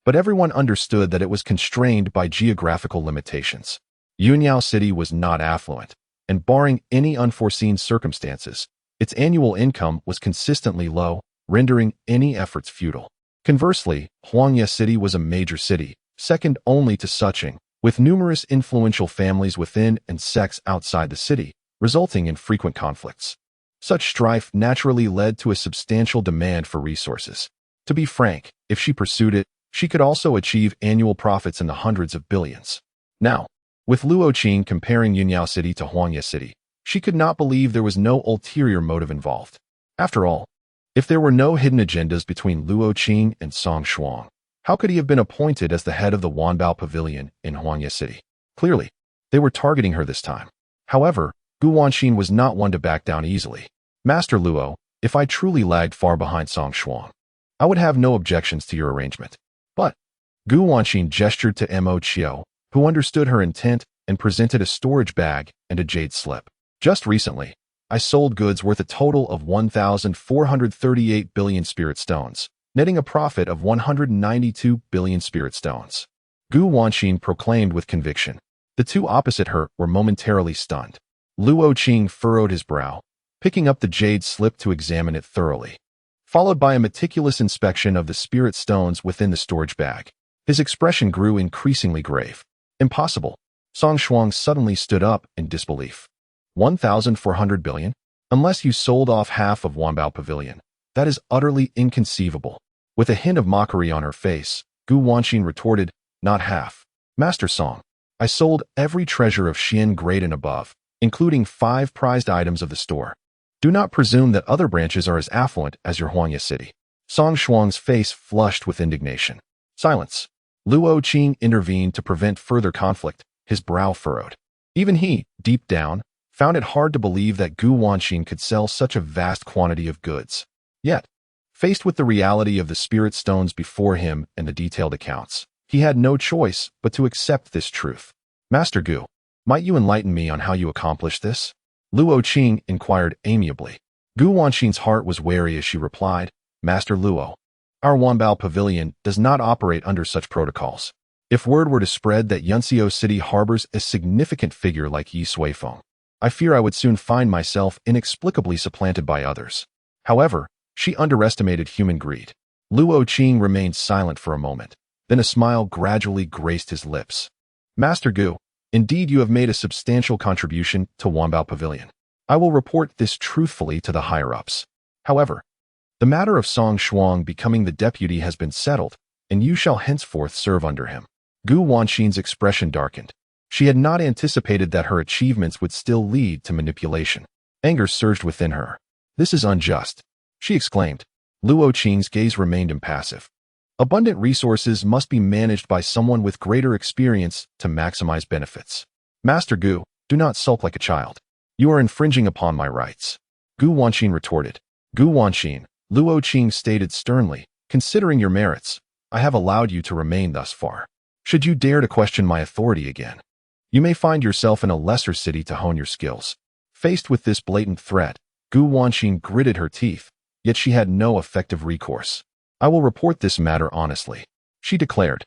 but everyone understood that it was constrained by geographical limitations. Yunxiao City was not affluent, and barring any unforeseen circumstances, its annual income was consistently low, rendering any efforts futile. Conversely, Huangye City was a major city, second only to Sucheng, with numerous influential families within and sects outside the city, resulting in frequent conflicts. Such strife naturally led to a substantial demand for resources. To be frank, if she pursued it, she could also achieve annual profits in the hundreds of billions. Now, with Luo Qing comparing Yunxiao City to Huangye City, she could not believe there was no ulterior motive involved. After all, if there were no hidden agendas between Luo Qing and Song Shuang, how could he have been appointed as the head of the Wanbao Pavilion in Huangye City? Clearly, they were targeting her this time. However, Gu Wanxin was not one to back down easily. Master Luo, if I truly lagged far behind Song Shuang, I would have no objections to your arrangement. But Gu Wanxin gestured to Mo Qiao, who understood her intent and presented a storage bag and a jade slip. Just recently, I sold goods worth a total of 1,438 billion spirit stones, netting a profit of 192 billion spirit stones. Gu Wanxin proclaimed with conviction. The two opposite her were momentarily stunned. Luo Qing furrowed his brow, picking up the jade slip to examine it thoroughly, followed by a meticulous inspection of the spirit stones within the storage bag. His expression grew increasingly grave. Impossible. Song Shuang suddenly stood up in disbelief. 1,400 billion? Unless you sold off half of Wanbao Pavilion. That is utterly inconceivable. With a hint of mockery on her face, Gu Wanxin retorted, Not half. Master Song, I sold every treasure of Xian grade and above, including 5 prized items of the store. Do not presume that other branches are as affluent as your Huangye City. Song Shuang's face flushed with indignation. Silence. Luo Qing intervened to prevent further conflict, his brow furrowed. Even he, deep down, found it hard to believe that Gu Wanxin could sell such a vast quantity of goods. Yet, faced with the reality of the spirit stones before him and the detailed accounts, he had no choice but to accept this truth. Master Gu, might you enlighten me on how you accomplished this? Luo Qing inquired amiably. Gu Wanxin's heart was wary as she replied, Master Luo, our Wanbao Pavilion does not operate under such protocols. If word were to spread that Yunxiao City harbors a significant figure like Ye Suifeng, I fear I would soon find myself inexplicably supplanted by others. However, she underestimated human greed. Luo Qing remained silent for a moment. Then a smile gradually graced his lips. Master Gu, indeed you have made a substantial contribution to Wanbao Pavilion. I will report this truthfully to the higher-ups. However, the matter of Song Shuang becoming the deputy has been settled, and you shall henceforth serve under him. Gu Wanxin's expression darkened. She had not anticipated that her achievements would still lead to manipulation. Anger surged within her. This is unjust, she exclaimed. Luo Qing's gaze remained impassive. Abundant resources must be managed by someone with greater experience to maximize benefits. Master Gu, do not sulk like a child. You are infringing upon my rights. Gu Wanxin retorted. Gu Wanxin, Luo Qing stated sternly, considering your merits, I have allowed you to remain thus far. Should you dare to question my authority again, you may find yourself in a lesser city to hone your skills. Faced with this blatant threat, Gu Wanxin gritted her teeth, yet she had no effective recourse. I will report this matter honestly, she declared.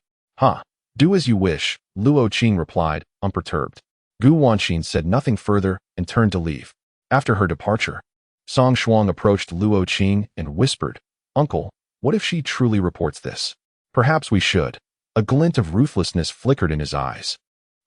Do as you wish, Luo Qing replied, unperturbed. Gu Wanxin said nothing further and turned to leave. After her departure, Song Shuang approached Luo Qing and whispered, Uncle, what if she truly reports this? Perhaps we should. A glint of ruthlessness flickered in his eyes.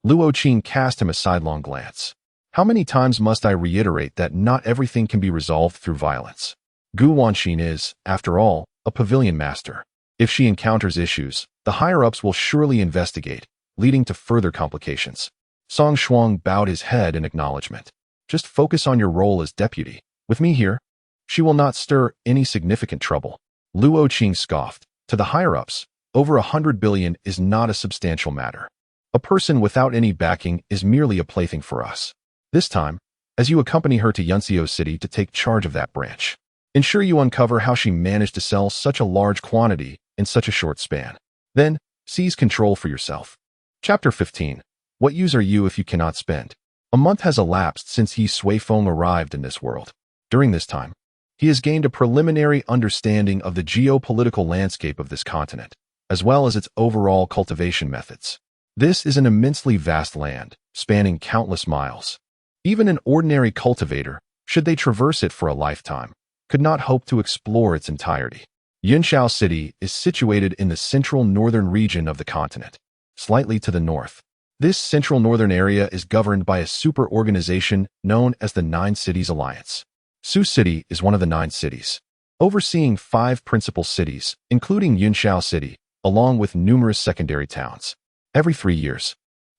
Luo Qing cast him a sidelong glance. How many times must I reiterate that not everything can be resolved through violence? Gu Wanxin is, after all, a pavilion master. If she encounters issues, the higher-ups will surely investigate, leading to further complications. Song Shuang bowed his head in acknowledgement. Just focus on your role as deputy. With me here, she will not stir any significant trouble. Luo Qing scoffed. To the higher-ups, over 100 billion is not a substantial matter. A person without any backing is merely a plaything for us. This time, as you accompany her to Yunxiao City to take charge of that branch, ensure you uncover how she managed to sell such a large quantity in such a short span. Then, seize control for yourself. Chapter 15. What use are you if you cannot spend? A month has elapsed since Ye Suifeng arrived in this world. During this time, he has gained a preliminary understanding of the geopolitical landscape of this continent, as well as its overall cultivation methods. This is an immensely vast land, spanning countless miles. Even an ordinary cultivator, should they traverse it for a lifetime, could not hope to explore its entirety. Yunxiao City is situated in the central northern region of the continent, slightly to the north. This central northern area is governed by a super-organization known as the Nine Cities Alliance. Su City is one of the 9 cities, overseeing 5 principal cities, including Yunxiao City, along with numerous secondary towns. Every 3 years,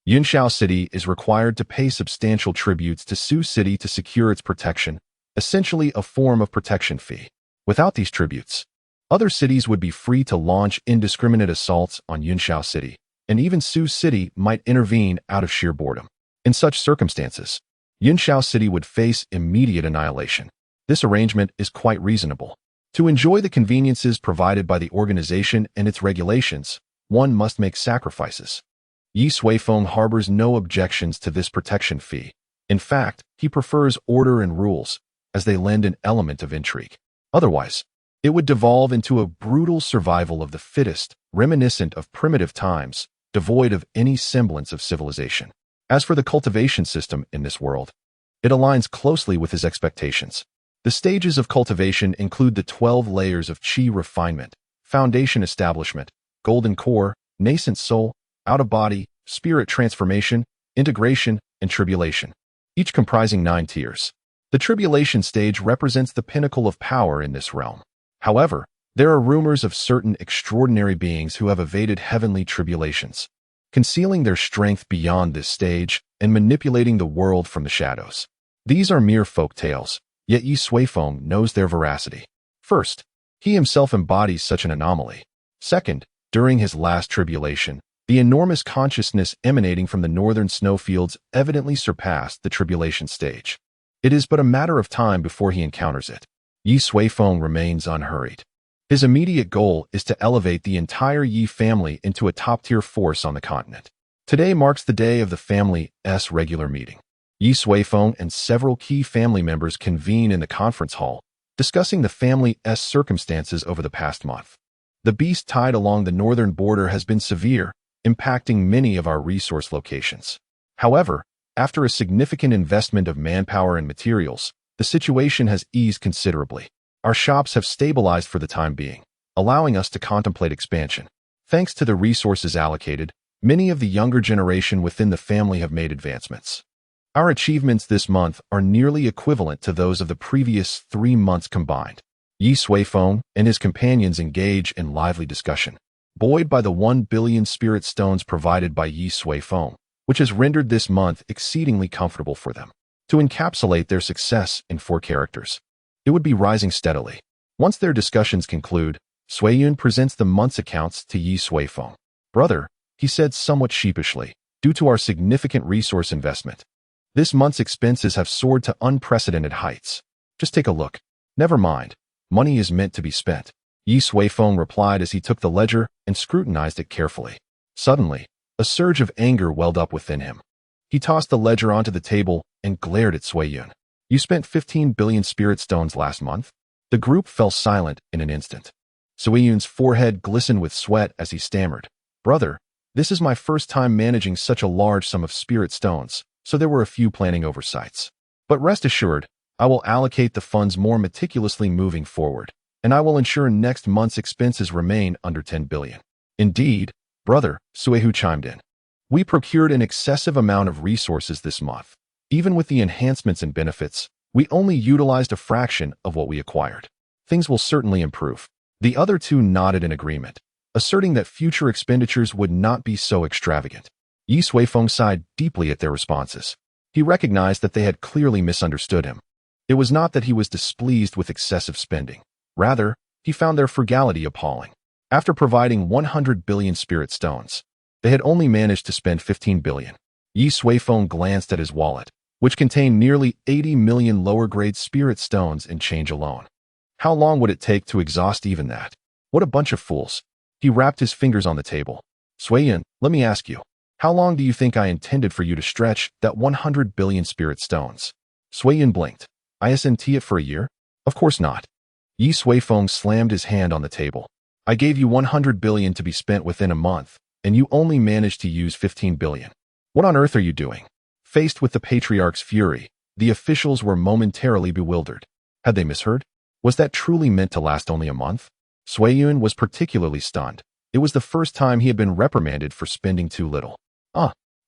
Yunxiao City is required to pay substantial tributes to Su City to secure its protection, essentially a form of protection fee. Without these tributes, other cities would be free to launch indiscriminate assaults on Yunxiao City, and even Su City might intervene out of sheer boredom. In such circumstances, Yunxiao City would face immediate annihilation. This arrangement is quite reasonable. To enjoy the conveniences provided by the organization and its regulations, one must make sacrifices. Ye Suifeng harbors no objections to this protection fee. In fact, he prefers order and rules, as they lend an element of intrigue. Otherwise, it would devolve into a brutal survival of the fittest, reminiscent of primitive times, devoid of any semblance of civilization. As for the cultivation system in this world, it aligns closely with his expectations. The stages of cultivation include the 12 layers of qi refinement, foundation establishment, golden core, nascent soul, out-of-body, spirit transformation, integration, and tribulation, each comprising 9 tiers. The tribulation stage represents the pinnacle of power in this realm. However, there are rumors of certain extraordinary beings who have evaded heavenly tribulations, concealing their strength beyond this stage and manipulating the world from the shadows. These are mere folk tales, yet Ye Suifeng knows their veracity. First, he himself embodies such an anomaly. Second, during his last tribulation, the enormous consciousness emanating from the northern snowfields evidently surpassed the tribulation stage. It is but a matter of time before he encounters it. Ye Suifeng remains unhurried. His immediate goal is to elevate the entire Yi family into a top-tier force on the continent. Today marks the day of the family's regular meeting. Ye Suifeng and several key family members convene in the conference hall, discussing the family's circumstances over the past month. The beast tide along the northern border has been severe, impacting many of our resource locations. However, After a significant investment of manpower and materials, the situation has eased considerably. Our shops have stabilized for the time being, allowing us to contemplate expansion. Thanks to the resources allocated, many of the younger generation within the family have made advancements. Our achievements this month are nearly equivalent to those of the previous 3 months combined. Ye Suifeng and his companions engage in lively discussion, buoyed by the 1 billion spirit stones provided by Ye Suifeng, which has rendered this month exceedingly comfortable for them. To encapsulate their success in 4 characters, it would be rising steadily. Once their discussions conclude, Suiyun presents the month's accounts to Ye Suifeng. Brother, he said somewhat sheepishly, due to our significant resource investment, this month's expenses have soared to unprecedented heights. Just take a look. Never mind. Money is meant to be spent. Ye Suifeng replied as he took the ledger and scrutinized it carefully. Suddenly, a surge of anger welled up within him. He tossed the ledger onto the table and glared at Suiyun. You spent 15 billion spirit stones last month? The group fell silent in an instant. Suiyun's forehead glistened with sweat as he stammered. Brother, this is my first time managing such a large sum of spirit stones, so there were a few planning oversights. But rest assured, I will allocate the funds more meticulously moving forward, and I will ensure next month's expenses remain under 10 billion. Indeed, brother, Suihu chimed in. We procured an excessive amount of resources this month. Even with the enhancements and benefits, we only utilized a fraction of what we acquired. Things will certainly improve. The other 2 nodded in agreement, asserting that future expenditures would not be so extravagant. Ye Suifeng sighed deeply at their responses. He recognized that they had clearly misunderstood him. It was not that he was displeased with excessive spending. Rather, he found their frugality appalling. After providing 100 billion spirit stones, they had only managed to spend 15 billion. Ye Suifeng glanced at his wallet, which contained nearly 80 million lower-grade spirit stones in change alone. How long would it take to exhaust even that? What a bunch of fools. He rapped his fingers on the table. Suiyun, let me ask you, how long do you think I intended for you to stretch that 100 billion spirit stones? Suiyun blinked. ISNT it for a year? Of course not. Ye Suifeng slammed his hand on the table. I gave you 100 billion to be spent within a month, and you only managed to use 15 billion. What on earth are you doing? Faced with the patriarch's fury, the officials were momentarily bewildered. Had they misheard? Was that truly meant to last only a month? Suiyun was particularly stunned. It was the first time he had been reprimanded for spending too little.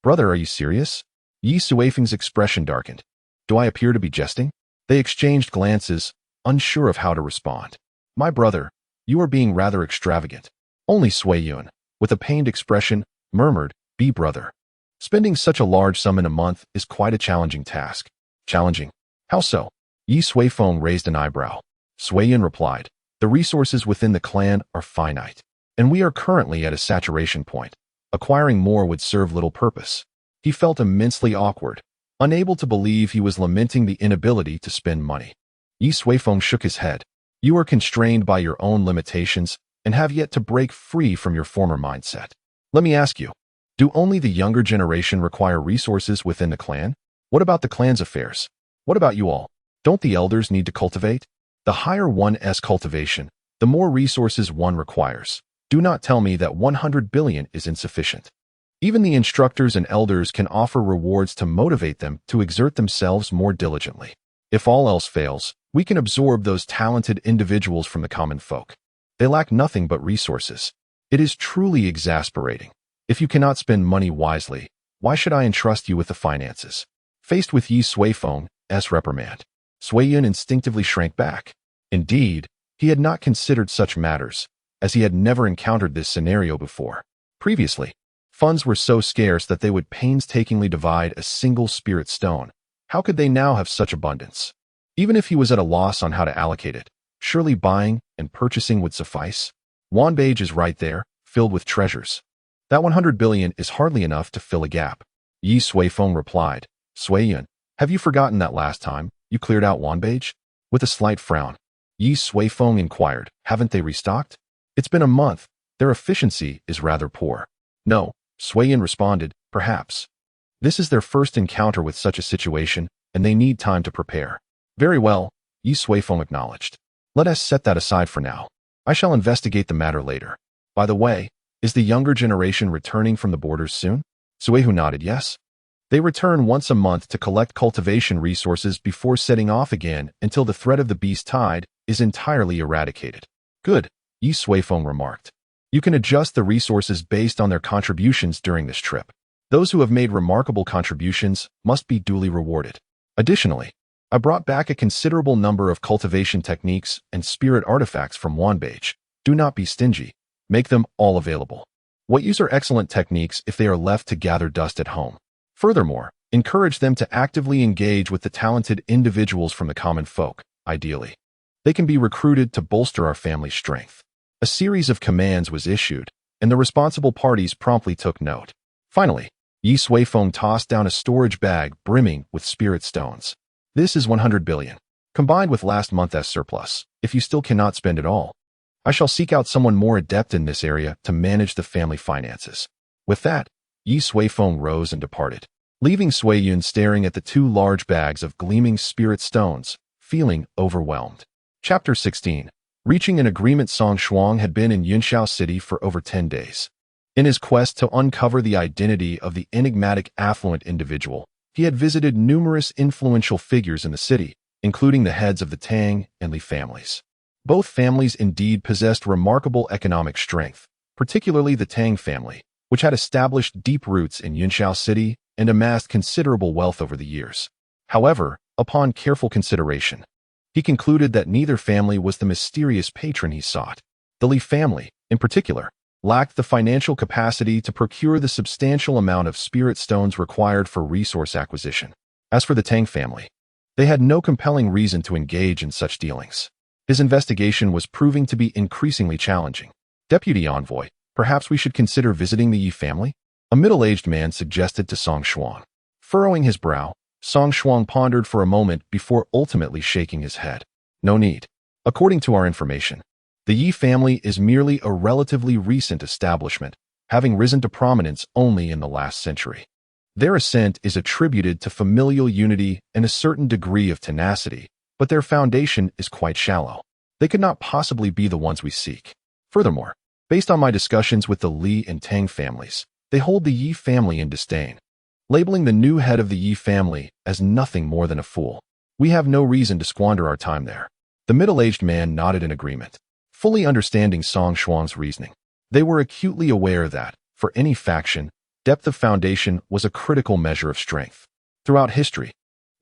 Brother, are you serious? Ye Suifeng's expression darkened. Do I appear to be jesting? They exchanged glances, unsure of how to respond. My brother, you are being rather extravagant. Only Suiyun, with a pained expression, murmured, Be brother. Spending such a large sum in a month is quite a challenging task. Challenging? How so? Ye Suifeng raised an eyebrow. Suiyun replied, The resources within the clan are finite, and we are currently at a saturation point. Acquiring more would serve little purpose. He felt immensely awkward, unable to believe he was lamenting the inability to spend money. Ye Suifeng shook his head. You are constrained by your own limitations and have yet to break free from your former mindset. Let me ask you, do only the younger generation require resources within the clan? What about the clan's affairs? What about you all? Don't the elders need to cultivate? The higher one's cultivation, the more resources one requires. Do not tell me that 100 billion is insufficient. Even the instructors and elders can offer rewards to motivate them to exert themselves more diligently. If all else fails, we can absorb those talented individuals from the common folk. They lack nothing but resources. It is truly exasperating. If you cannot spend money wisely, why should I entrust you with the finances? Faced with Ye Suifeng's reprimand, Suiyun instinctively shrank back. Indeed, he had not considered such matters, as he had never encountered this scenario before. Previously, funds were so scarce that they would painstakingly divide a single spirit stone. How could they now have such abundance? Even if he was at a loss on how to allocate it, surely buying and purchasing would suffice. Wanbage is right there, filled with treasures. That 100 billion is hardly enough to fill a gap. Ye Suifeng replied, Suiyun, have you forgotten that last time you cleared out Wanbage? With a slight frown, Ye Suifeng inquired, haven't they restocked? It's been a month. Their efficiency is rather poor. No, Suiyun responded, perhaps. This is their first encounter with such a situation, and they need time to prepare. Very well, Ye Suifeng acknowledged. Let us set that aside for now. I shall investigate the matter later. By the way, is the younger generation returning from the borders soon? Suihu nodded yes. They return once a month to collect cultivation resources before setting off again until the threat of the beast tide is entirely eradicated. Good, Ye Suifeng remarked. You can adjust the resources based on their contributions during this trip. Those who have made remarkable contributions must be duly rewarded. Additionally, I brought back a considerable number of cultivation techniques and spirit artifacts from Wanbage. Do not be stingy. Make them all available. What use are excellent techniques if they are left to gather dust at home? Furthermore, encourage them to actively engage with the talented individuals from the common folk, ideally. They can be recruited to bolster our family's strength. A series of commands was issued, and the responsible parties promptly took note. Finally, Ye Suifeng tossed down a storage bag brimming with spirit stones. This is 100 billion. Combined with last month's surplus, if you still cannot spend it all, I shall seek out someone more adept in this area to manage the family finances. With that, Ye Suifeng rose and departed, leaving Sui Yun staring at the 2 large bags of gleaming spirit stones, feeling overwhelmed. Chapter 16. Reaching an agreement. Song Shuang had been in Yunxiao City for over 10 days. In his quest to uncover the identity of the enigmatic affluent individual, he had visited numerous influential figures in the city, including the heads of the Tang and Li families. Both families indeed possessed remarkable economic strength, particularly the Tang family, which had established deep roots in Yunxiao City and amassed considerable wealth over the years. However, upon careful consideration, he concluded that neither family was the mysterious patron he sought. The Li family, in particular, lacked the financial capacity to procure the substantial amount of spirit stones required for resource acquisition. As for the Tang family, they had no compelling reason to engage in such dealings. His investigation was proving to be increasingly challenging. Deputy Envoy, perhaps we should consider visiting the Ye family? A middle-aged man suggested to Song Shuang. Furrowing his brow, Song Shuang pondered for a moment before ultimately shaking his head. No need. According to our information, the Ye family is merely a relatively recent establishment, having risen to prominence only in the last century. Their ascent is attributed to familial unity and a certain degree of tenacity, but their foundation is quite shallow. They could not possibly be the ones we seek. Furthermore, based on my discussions with the Li and Tang families, they hold the Ye family in disdain, labeling the new head of the Ye family as nothing more than a fool. We have no reason to squander our time there. The middle-aged man nodded in agreement, fully understanding Song Shuang's reasoning. They were acutely aware that, for any faction, depth of foundation was a critical measure of strength. Throughout history,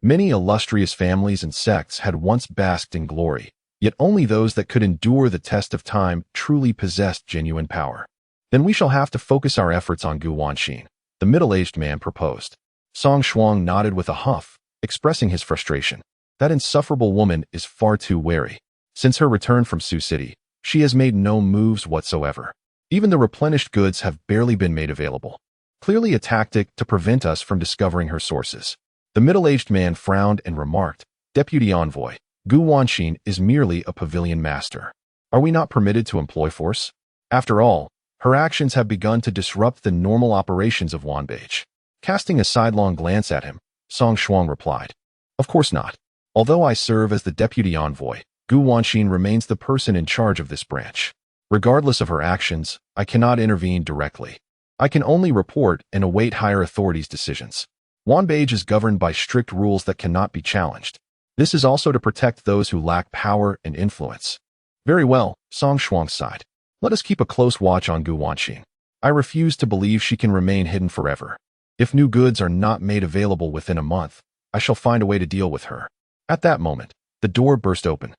many illustrious families and sects had once basked in glory, yet only those that could endure the test of time truly possessed genuine power. Then we shall have to focus our efforts on Gu Wanxin, the middle-aged man proposed. Song Shuang nodded with a huff, expressing his frustration. That insufferable woman is far too wary. Since her return from Sioux City, she has made no moves whatsoever. Even the replenished goods have barely been made available. Clearly a tactic to prevent us from discovering her sources. The middle-aged man frowned and remarked, Deputy Envoy, Gu Wanxin is merely a pavilion master. Are we not permitted to employ force? After all, her actions have begun to disrupt the normal operations of Wanbage. Casting a sidelong glance at him, Song Shuang replied, Of course not. Although I serve as the Deputy Envoy, Gu Wanxin remains the person in charge of this branch. Regardless of her actions, I cannot intervene directly. I can only report and await higher authorities' decisions. Wanbage is governed by strict rules that cannot be challenged. This is also to protect those who lack power and influence. Very well, Song Shuang sighed. Let us keep a close watch on Gu Wanxin. I refuse to believe she can remain hidden forever. If new goods are not made available within a month, I shall find a way to deal with her. At that moment, the door burst open,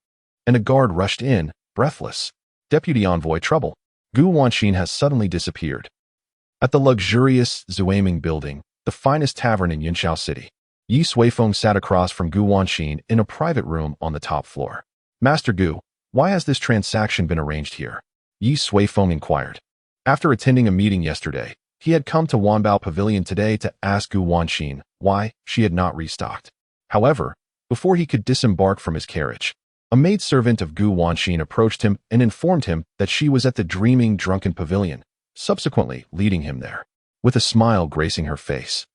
and a guard rushed in, breathless. Deputy Envoy, trouble. Gu Wanxin has suddenly disappeared. At the luxurious Zuaming building, the finest tavern in Yunxiao City, Ye Suifeng sat across from Gu Wanxin in a private room on the top floor. Master Gu, why has this transaction been arranged here? Ye Suifeng inquired. After attending a meeting yesterday, he had come to Wanbao Pavilion today to ask Gu Wanxin why she had not restocked. However, before he could disembark from his carriage, a maidservant of Gu Wanxin approached him and informed him that she was at the dreaming drunken pavilion, subsequently leading him there. With a smile gracing her face,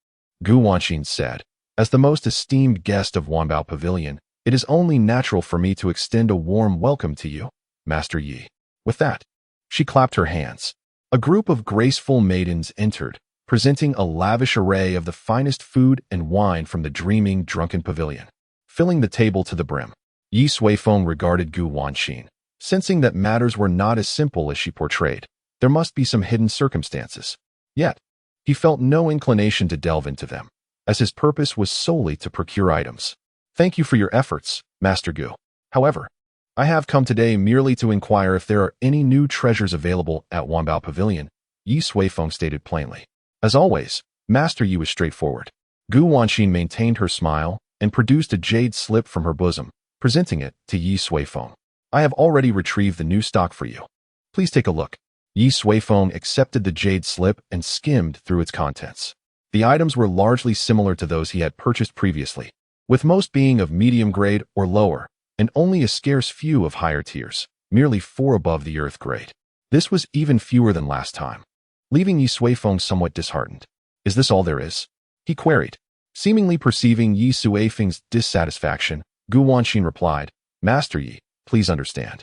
Gu Wanxin said, As the most esteemed guest of Wanbao Pavilion, it is only natural for me to extend a warm welcome to you, Master Yi. With that, she clapped her hands. A group of graceful maidens entered, presenting a lavish array of the finest food and wine from the dreaming, drunken pavilion, filling the table to the brim. Ye Suifeng regarded Gu Wanxin, sensing that matters were not as simple as she portrayed. There must be some hidden circumstances. Yet, he felt no inclination to delve into them, as his purpose was solely to procure items. Thank you for your efforts, Master Gu. However, I have come today merely to inquire if there are any new treasures available at Wanbao Pavilion, Ye Suifeng stated plainly. As always, Master Yi was straightforward. Gu Wanxin maintained her smile and produced a jade slip from her bosom, presenting it to Ye Suifeng. I have already retrieved the new stock for you. Please take a look. Ye Suifeng accepted the jade slip and skimmed through its contents. The items were largely similar to those he had purchased previously, with most being of medium grade or lower, and only a scarce few of higher tiers, merely 4 above the earth grade. This was even fewer than last time, leaving Ye Suifeng somewhat disheartened. Is this all there is? He queried. Seemingly perceiving Ye Suifeng's dissatisfaction, Gu Wanxin replied, Master Yi, please understand.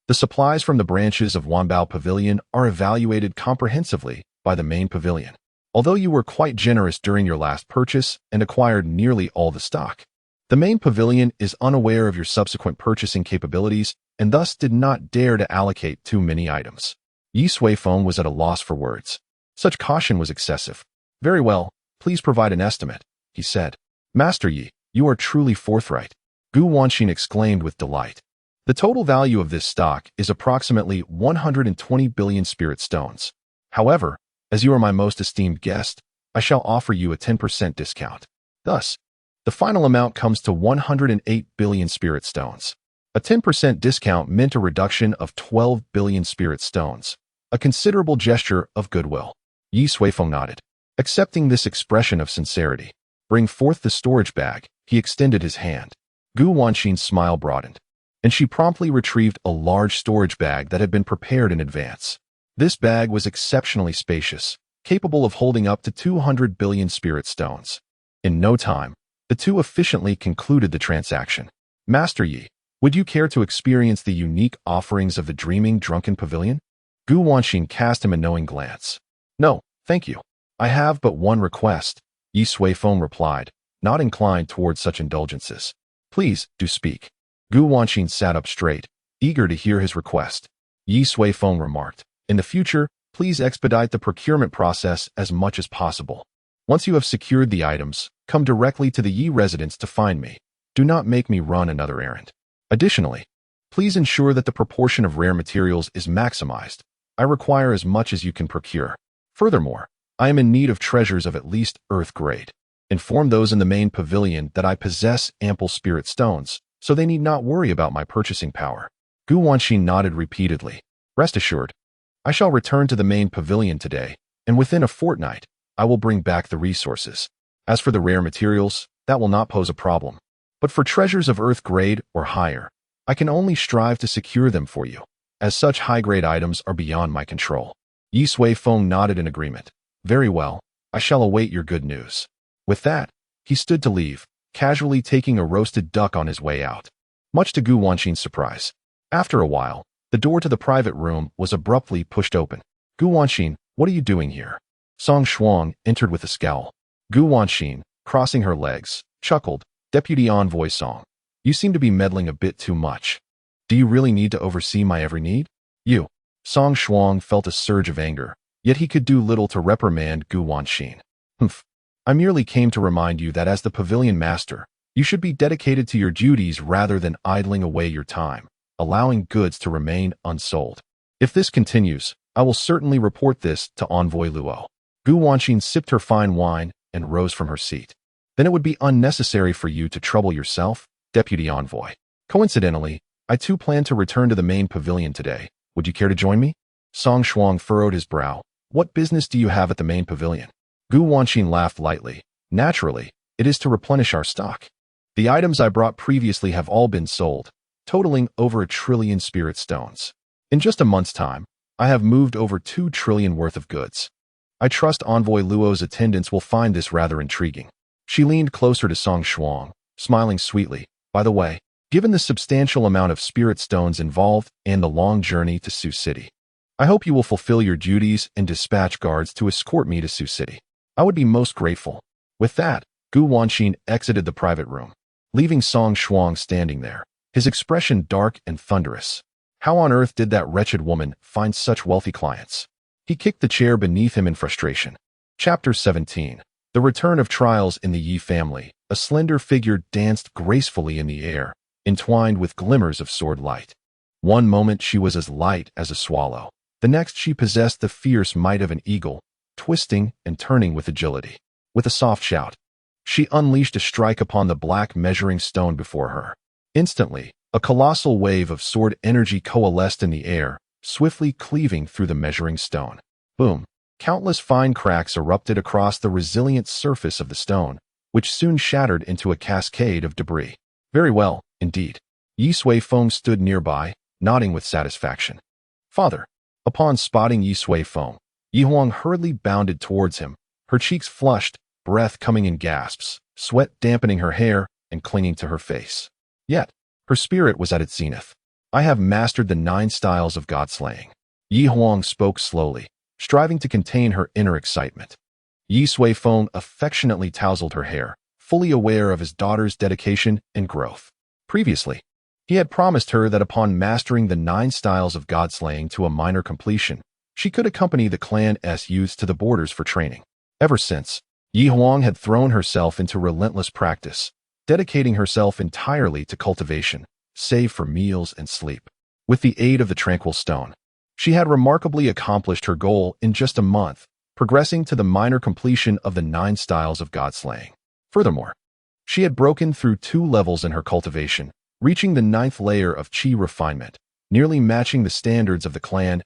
The supplies from the branches of Wanbao Pavilion are evaluated comprehensively by the main pavilion. Although you were quite generous during your last purchase and acquired nearly all the stock, the main pavilion is unaware of your subsequent purchasing capabilities and thus did not dare to allocate too many items. Ye Suifeng was at a loss for words. Such caution was excessive. Very well, please provide an estimate, he said. Master Yi, you are truly forthright, Gu Wanxin exclaimed with delight. The total value of this stock is approximately 120 billion spirit stones. However, as you are my most esteemed guest, I shall offer you a 10% discount. Thus, the final amount comes to 108 billion spirit stones. A 10% discount meant a reduction of 12 billion spirit stones, a considerable gesture of goodwill. Ye Suifeng nodded, accepting this expression of sincerity. Bring forth the storage bag, he extended his hand. Gu Wanxin's smile broadened, and she promptly retrieved a large storage bag that had been prepared in advance. This bag was exceptionally spacious, capable of holding up to 200 billion spirit stones. In no time, the two efficiently concluded the transaction. Master Yi, would you care to experience the unique offerings of the dreaming drunken pavilion? Gu Wanxin cast him a knowing glance. No, thank you. I have but one request, Ye Suifeng replied, not inclined towards such indulgences. Please, do speak. Gu Wanxin sat up straight, eager to hear his request. Ye Suifeng remarked, in the future, please expedite the procurement process as much as possible. Once you have secured the items, come directly to the Yi residence to find me. Do not make me run another errand. Additionally, please ensure that the proportion of rare materials is maximized. I require as much as you can procure. Furthermore, I am in need of treasures of at least earth grade. Inform those in the main pavilion that I possess ample spirit stones, so they need not worry about my purchasing power. Gu Wanxin nodded repeatedly. Rest assured, I shall return to the main pavilion today, and within a fortnight, I will bring back the resources. As for the rare materials, that will not pose a problem. But for treasures of earth grade or higher, I can only strive to secure them for you, as such high-grade items are beyond my control. Ye Suifeng nodded in agreement. Very well, I shall await your good news. With that, he stood to leave, casually taking a roasted duck on his way out. Much to Gu Wanxin's surprise. After a while, the door to the private room was abruptly pushed open. Gu Wanxin, what are you doing here? Song Shuang entered with a scowl. Gu Wanxin, crossing her legs, chuckled. Deputy Envoy Song, you seem to be meddling a bit too much. Do you really need to oversee my every need? You. Song Shuang felt a surge of anger, yet he could do little to reprimand Gu Wanxin. Humph. I merely came to remind you that as the pavilion master, you should be dedicated to your duties rather than idling away your time, allowing goods to remain unsold. If this continues, I will certainly report this to Envoy Luo. Gu Wanxin sipped her fine wine and rose from her seat. Then it would be unnecessary for you to trouble yourself, Deputy Envoy. Coincidentally, I too plan to return to the main pavilion today. Would you care to join me? Song Shuang furrowed his brow. What business do you have at the main pavilion? Gu Wanxin laughed lightly. Naturally, it is to replenish our stock. The items I brought previously have all been sold, totaling over 1 trillion spirit stones. In just a month's time, I have moved over 2 trillion worth of goods. I trust Envoy Luo's attendants will find this rather intriguing. She leaned closer to Song Shuang, smiling sweetly. By the way, given the substantial amount of spirit stones involved and the long journey to Sioux City, I hope you will fulfill your duties and dispatch guards to escort me to Sioux City. I would be most grateful. With that, Gu Wanqin exited the private room, leaving Song Shuang standing there, his expression dark and thunderous. How on earth did that wretched woman find such wealthy clients? He kicked the chair beneath him in frustration. Chapter 17. The Return of Trials in the Ye family. A slender figure danced gracefully in the air, entwined with glimmers of sword light. One moment she was as light as a swallow. The next she possessed the fierce might of an eagle, twisting and turning with agility. With a soft shout, she unleashed a strike upon the black measuring stone before her. Instantly, a colossal wave of sword energy coalesced in the air, swiftly cleaving through the measuring stone. Boom! Countless fine cracks erupted across the resilient surface of the stone, which soon shattered into a cascade of debris. Very well, indeed. Ye Suifeng stood nearby, nodding with satisfaction. Father. Upon spotting Ye Suifeng, Ye Huang hurriedly bounded towards him, her cheeks flushed, breath coming in gasps, sweat dampening her hair and clinging to her face. Yet, her spirit was at its zenith. I have mastered the 9 styles of god-slaying. Ye Huang spoke slowly, striving to contain her inner excitement. Ye Suifeng affectionately tousled her hair, fully aware of his daughter's dedication and growth. Previously, he had promised her that upon mastering the 9 styles of god-slaying to a minor completion, she could accompany the clan's youths to the borders for training. Ever since, Ye Huang had thrown herself into relentless practice, dedicating herself entirely to cultivation, save for meals and sleep. With the aid of the tranquil stone, she had remarkably accomplished her goal in just a month, progressing to the minor completion of the 9 styles of god-slaying. Furthermore, she had broken through 2 levels in her cultivation, reaching the 9th layer of qi refinement, nearly matching the standards of the clan's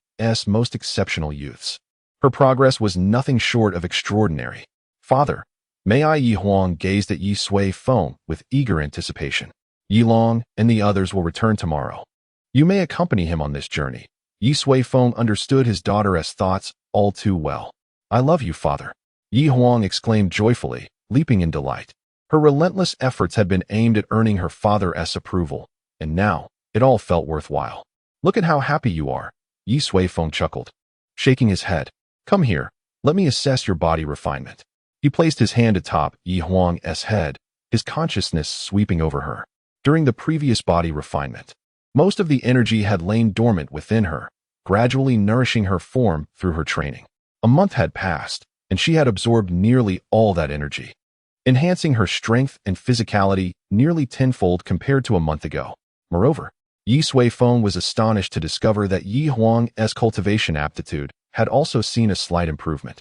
most exceptional youths. Her progress was nothing short of extraordinary. Father, may I? Ye Huang gazed at Ye Suifeng with eager anticipation. Ye Long and the others will return tomorrow. You may accompany him on this journey. Ye Suifeng understood his daughter's thoughts all too well. I love you, father. Ye Huang exclaimed joyfully, leaping in delight. Her relentless efforts had been aimed at earning her father's approval, and now it all felt worthwhile. Look at how happy you are. Ye Suifeng chuckled, shaking his head. Come here, let me assess your body refinement. He placed his hand atop Ye Huang's head, his consciousness sweeping over her. During the previous body refinement, most of the energy had lain dormant within her, gradually nourishing her form through her training. A month had passed, and she had absorbed nearly all that energy, enhancing her strength and physicality nearly tenfold compared to a month ago. Moreover, Ye Suifeng was astonished to discover that Ye Huang's cultivation aptitude had also seen a slight improvement.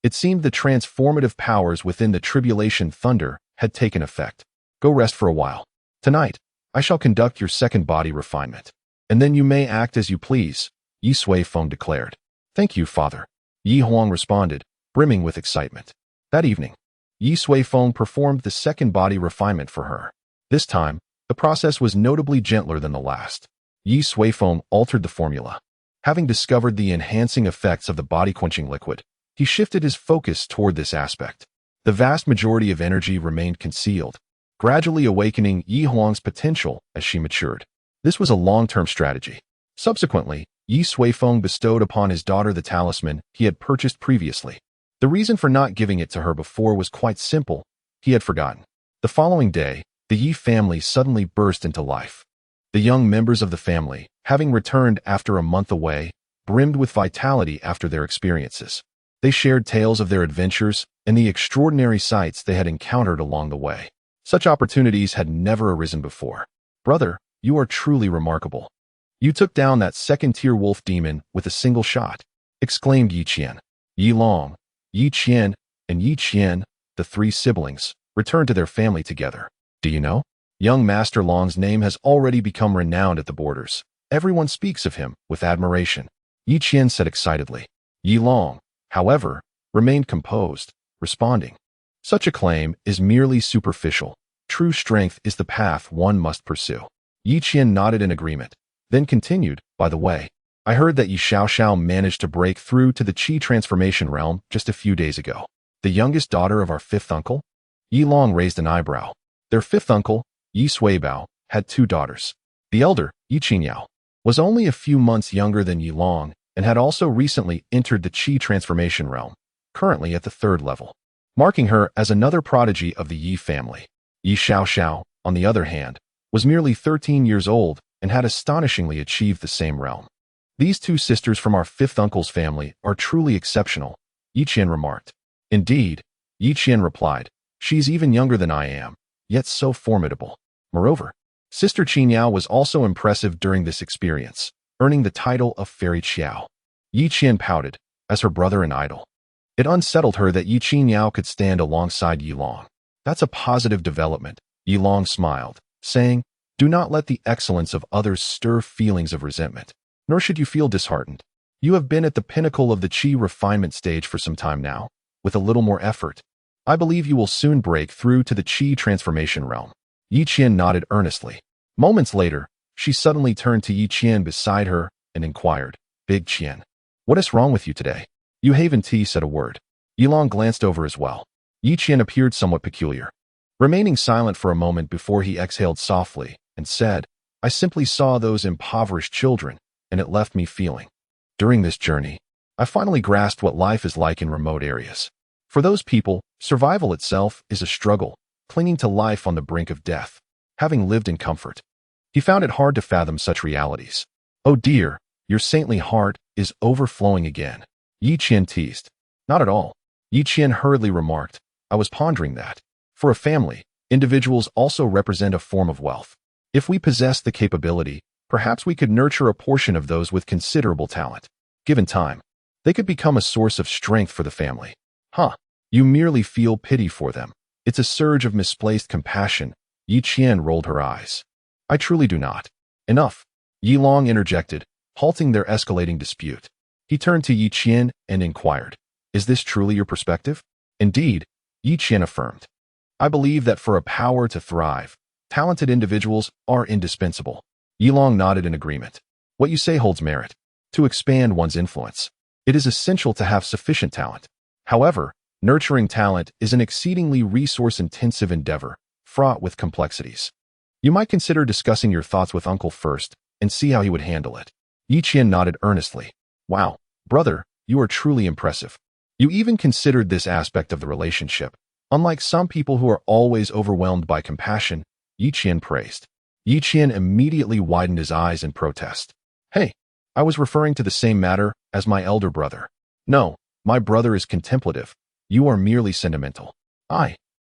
It seemed the transformative powers within the tribulation thunder had taken effect. Go rest for a while. Tonight, I shall conduct your second body refinement, and then you may act as you please, Ye Suifeng declared. Thank you, father. Ye Huang responded, brimming with excitement. That evening, Ye Suifeng performed the second body refinement for her. This time, the process was notably gentler than the last. Ye Suifeng altered the formula. Having discovered the enhancing effects of the body-quenching liquid, he shifted his focus toward this aspect. The vast majority of energy remained concealed, gradually awakening Ye Huang's potential as she matured. This was a long-term strategy. Subsequently, Ye Suifeng bestowed upon his daughter the talisman he had purchased previously. The reason for not giving it to her before was quite simple. He had forgotten. The following day, the Ye family suddenly burst into life. The young members of the family, having returned after a month away, brimmed with vitality after their experiences. They shared tales of their adventures and the extraordinary sights they had encountered along the way. Such opportunities had never arisen before. Brother, you are truly remarkable. You took down that second-tier wolf demon with a single shot, exclaimed Yi Qian. Yi Long, Yi Qian, and Yi Qian, the 3 siblings, returned to their family together. Do you know? Young Master Long's name has already become renowned at the borders. Everyone speaks of him with admiration. Yi Qian said excitedly. Yi Long, however, remained composed, responding. Such a claim is merely superficial. True strength is the path one must pursue. Yi Qian nodded in agreement, then continued, by the way, I heard that Yi Xiao managed to break through to the Qi transformation realm just a few days ago. The youngest daughter of our 5th uncle? Yi Long raised an eyebrow. Their 5th uncle, Yi Suibao, had 2 daughters. The elder, Yi Qingyao, was only a few months younger than Yi Long and had also recently entered the Qi transformation realm, currently at the 3rd level. marking her as another prodigy of the Ye family. Ye Suifeng, on the other hand, was merely 13 years old and had astonishingly achieved the same realm. These two sisters from our fifth uncle's family are truly exceptional, Ye Qian remarked. Indeed, Ye Qian replied, she's even younger than I am, yet so formidable. Moreover, Sister Qingyao was also impressive during this experience, earning the title of Fairy Qiao. Ye Qian pouted, as her brother and idol. It unsettled her that Ye Qingyao could stand alongside Ye Long. That's a positive development, Ye Long smiled, saying, do not let the excellence of others stir feelings of resentment, nor should you feel disheartened. You have been at the pinnacle of the Qi refinement stage for some time now. With a little more effort, I believe you will soon break through to the Qi transformation realm. Ye Qian nodded earnestly. Moments later, she suddenly turned to Ye Qian beside her and inquired, Big Qian, what is wrong with you today? You haven't said a word. Ye Long glanced over as well. Ye Qian appeared somewhat peculiar, remaining silent for a moment before he exhaled softly and said, I simply saw those impoverished children, and it left me feeling. During this journey, I finally grasped what life is like in remote areas. For those people, survival itself is a struggle, clinging to life on the brink of death, having lived in comfort. He found it hard to fathom such realities. Oh dear, your saintly heart is overflowing again. Ye Qian teased. Not at all. Ye Qian hurriedly remarked, I was pondering that. For a family, individuals also represent a form of wealth. If we possess the capability, perhaps we could nurture a portion of those with considerable talent. Given time, they could become a source of strength for the family. Huh. You merely feel pity for them. It's a surge of misplaced compassion. Ye Qian rolled her eyes. I truly do not. Enough. Ye Long interjected, halting their escalating dispute. He turned to Ye Qian and inquired, is this truly your perspective? Indeed, Ye Qian affirmed. I believe that for a power to thrive, talented individuals are indispensable. Ye Long nodded in agreement. What you say holds merit. To expand one's influence, it is essential to have sufficient talent. However, nurturing talent is an exceedingly resource-intensive endeavor, fraught with complexities. You might consider discussing your thoughts with Uncle first and see how he would handle it. Ye Qian nodded earnestly. Wow, brother, you are truly impressive. You even considered this aspect of the relationship. Unlike some people who are always overwhelmed by compassion, Ye Qian praised. Ye Qian immediately widened his eyes in protest. Hey, I was referring to the same matter as my elder brother. No, my brother is contemplative. You are merely sentimental.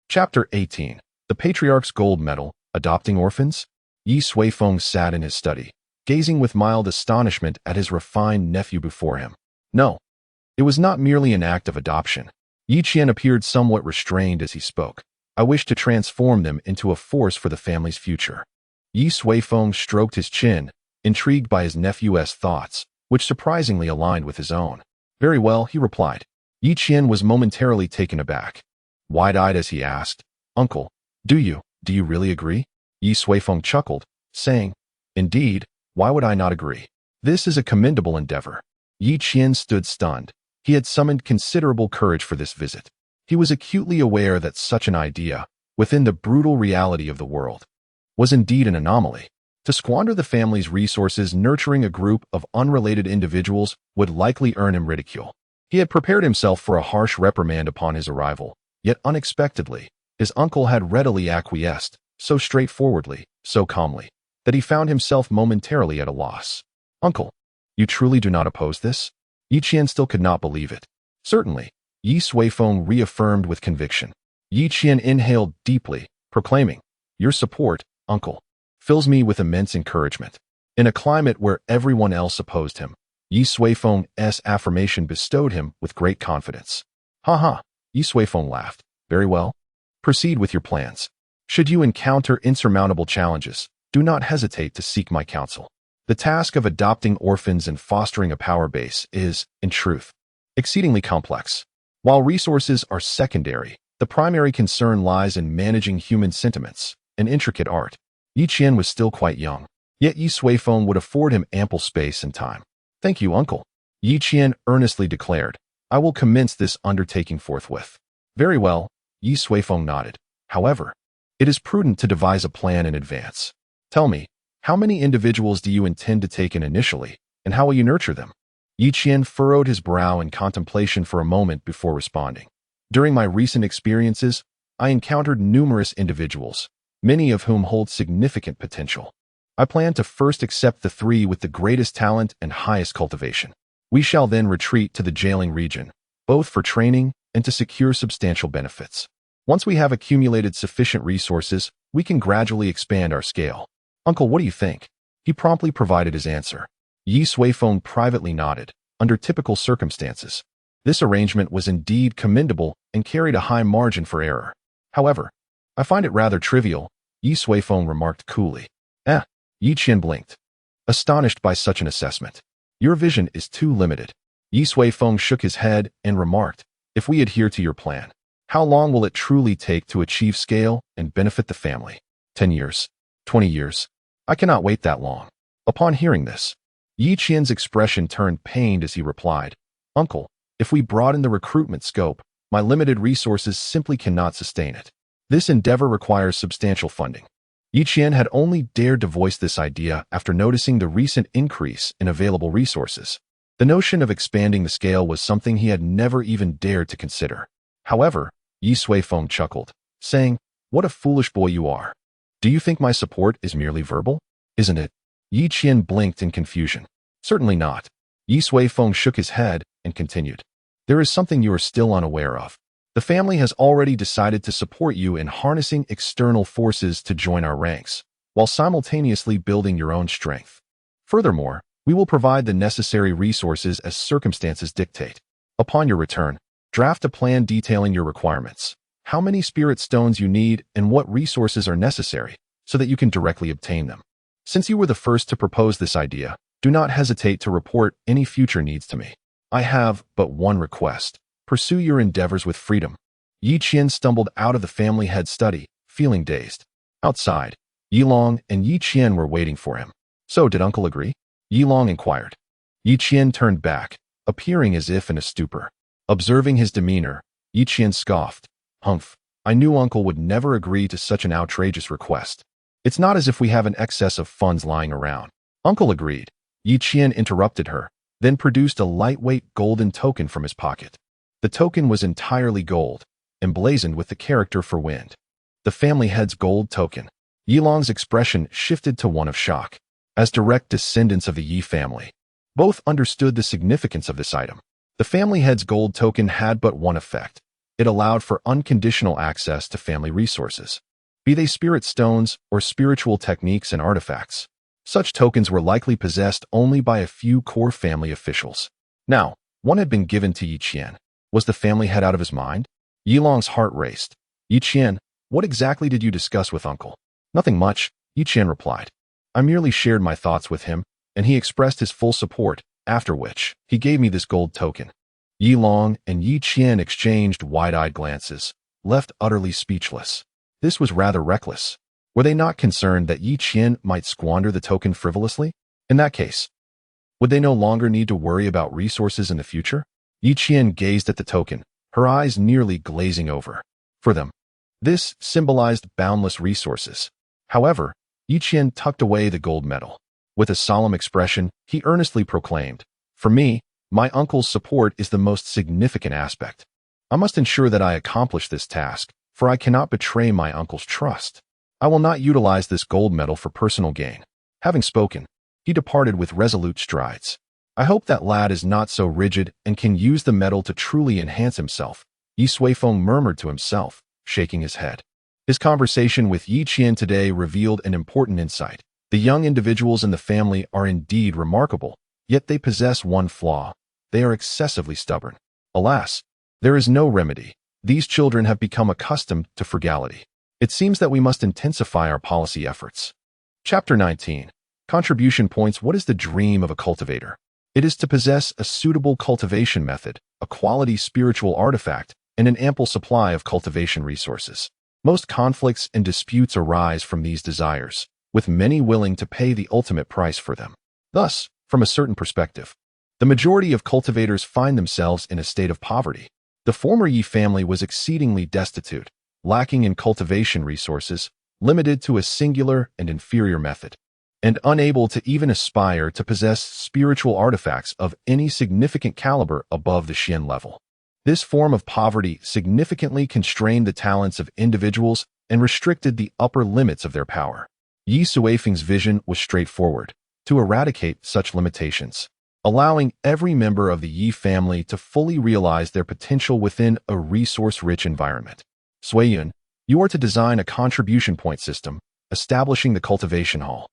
Chapter 18. The Patriarch's Gold Medal, Adopting Orphans? Ye Suifeng sat in his study, gazing with mild astonishment at his refined nephew before him. No, it was not merely an act of adoption. Ye Qian appeared somewhat restrained as he spoke. I wish to transform them into a force for the family's future. Ye Suifeng stroked his chin, intrigued by his nephew's thoughts, which surprisingly aligned with his own. Very well, he replied. Ye Qian was momentarily taken aback. Wide-eyed as he asked, Uncle, do you really agree? Ye Suifeng chuckled, saying, Indeed, why would I not agree? This is a commendable endeavor. Ye Qian stood stunned. He had summoned considerable courage for this visit. He was acutely aware that such an idea, within the brutal reality of the world, was indeed an anomaly. To squander the family's resources nurturing a group of unrelated individuals would likely earn him ridicule. He had prepared himself for a harsh reprimand upon his arrival, yet unexpectedly, his uncle had readily acquiesced, so straightforwardly, so calmly, that he found himself momentarily at a loss. Uncle, you truly do not oppose this? Ye Qian still could not believe it. Certainly, Ye Suifeng reaffirmed with conviction. Ye Qian inhaled deeply, proclaiming, Your support, uncle, fills me with immense encouragement. In a climate where everyone else opposed him, Ye Suifeng's affirmation bestowed him with great confidence. Ha ha, Ye Suifeng laughed. Very well. Proceed with your plans. Should you encounter insurmountable challenges, do not hesitate to seek my counsel. The task of adopting orphans and fostering a power base is, in truth, exceedingly complex. While resources are secondary, the primary concern lies in managing human sentiments, an intricate art. Ye Qian was still quite young, yet Ye Suifeng would afford him ample space and time. Thank you, uncle. Ye Qian earnestly declared. I will commence this undertaking forthwith. Very well, Ye Suifeng nodded. However, it is prudent to devise a plan in advance. Tell me, how many individuals do you intend to take in initially, and how will you nurture them? Ye Qian furrowed his brow in contemplation for a moment before responding. During my recent experiences, I encountered numerous individuals, many of whom hold significant potential. I plan to first accept the 3 with the greatest talent and highest cultivation. We shall then retreat to the jailing region, both for training and to secure substantial benefits. Once we have accumulated sufficient resources, we can gradually expand our scale. Uncle, what do you think? He promptly provided his answer. Ye Suifeng privately nodded. Under typical circumstances, this arrangement was indeed commendable and carried a high margin for error. However, I find it rather trivial, Ye Suifeng remarked coolly. Yi Qian blinked, astonished by such an assessment. Your vision is too limited. Ye Suifeng shook his head and remarked, if we adhere to your plan, how long will it truly take to achieve scale and benefit the family? 10 years? 20 years? I cannot wait that long. Upon hearing this, Yi Qian's expression turned pained as he replied, Uncle, if we broaden the recruitment scope, my limited resources simply cannot sustain it. This endeavor requires substantial funding. Yi Qian had only dared to voice this idea after noticing the recent increase in available resources. The notion of expanding the scale was something he had never even dared to consider. However, Ye Suifeng chuckled, saying, what a foolish boy you are. Do you think my support is merely verbal? Isn't it? Yi Qian blinked in confusion. Certainly not. Ye Suifeng shook his head and continued. There is something you are still unaware of. The family has already decided to support you in harnessing external forces to join our ranks, while simultaneously building your own strength. Furthermore, we will provide the necessary resources as circumstances dictate. Upon your return, draft a plan detailing your requirements, how many spirit stones you need, and what resources are necessary, so that you can directly obtain them. Since you were the first to propose this idea, do not hesitate to report any future needs to me. I have but one request. Pursue your endeavors with freedom. Yi Qian stumbled out of the family head study, feeling dazed. Outside, Yi Long and Yi Qian were waiting for him. So, did Uncle agree? Yi Long inquired. Yi Qian turned back, appearing as if in a stupor. Observing his demeanor, Yi Qian scoffed. Humph, I knew Uncle would never agree to such an outrageous request. It's not as if we have an excess of funds lying around. Uncle agreed. Yi Qian interrupted her, then produced a lightweight golden token from his pocket. The token was entirely gold, emblazoned with the character for wind. The family head's gold token. Yi Long's expression shifted to one of shock. As direct descendants of the Yi family, both understood the significance of this item. The family head's gold token had but one effect. It allowed for unconditional access to family resources, be they spirit stones or spiritual techniques and artifacts. Such tokens were likely possessed only by a few core family officials. Now, one had been given to Yi Qian. Was the family head out of his mind? Yi Long's heart raced. Yi Qian, what exactly did you discuss with Uncle? Nothing much, Yi Qian replied. I merely shared my thoughts with him, and he expressed his full support, after which he gave me this gold token. Yi Long and Yi Qian exchanged wide-eyed glances, left utterly speechless. This was rather reckless. Were they not concerned that Yi Qian might squander the token frivolously? In that case, would they no longer need to worry about resources in the future? Yi Qian gazed at the token, her eyes nearly glazing over. For them, this symbolized boundless resources. However, Yi Qian tucked away the gold medal. With a solemn expression, he earnestly proclaimed, for me, my uncle's support is the most significant aspect. I must ensure that I accomplish this task, for I cannot betray my uncle's trust. I will not utilize this gold medal for personal gain. Having spoken, he departed with resolute strides. I hope that lad is not so rigid and can use the medal to truly enhance himself, Ye Suifeng murmured to himself, shaking his head. His conversation with Yi Qian today revealed an important insight. The young individuals in the family are indeed remarkable, yet they possess one flaw. They are excessively stubborn. Alas, there is no remedy. These children have become accustomed to frugality. It seems that we must intensify our policy efforts. Chapter 19. Contribution points. What is the dream of a cultivator? It is to possess a suitable cultivation method, a quality spiritual artifact, and an ample supply of cultivation resources. Most conflicts and disputes arise from these desires, with many willing to pay the ultimate price for them. Thus, from a certain perspective, the majority of cultivators find themselves in a state of poverty. The former Yi family was exceedingly destitute, lacking in cultivation resources, limited to a singular and inferior method, and unable to even aspire to possess spiritual artifacts of any significant caliber above the Xian level. This form of poverty significantly constrained the talents of individuals and restricted the upper limits of their power. Ye Suifeng's vision was straightforward: to eradicate such limitations, allowing every member of the Ye family to fully realize their potential within a resource-rich environment. Suiyun, you are to design a contribution point system, establishing the cultivation hall,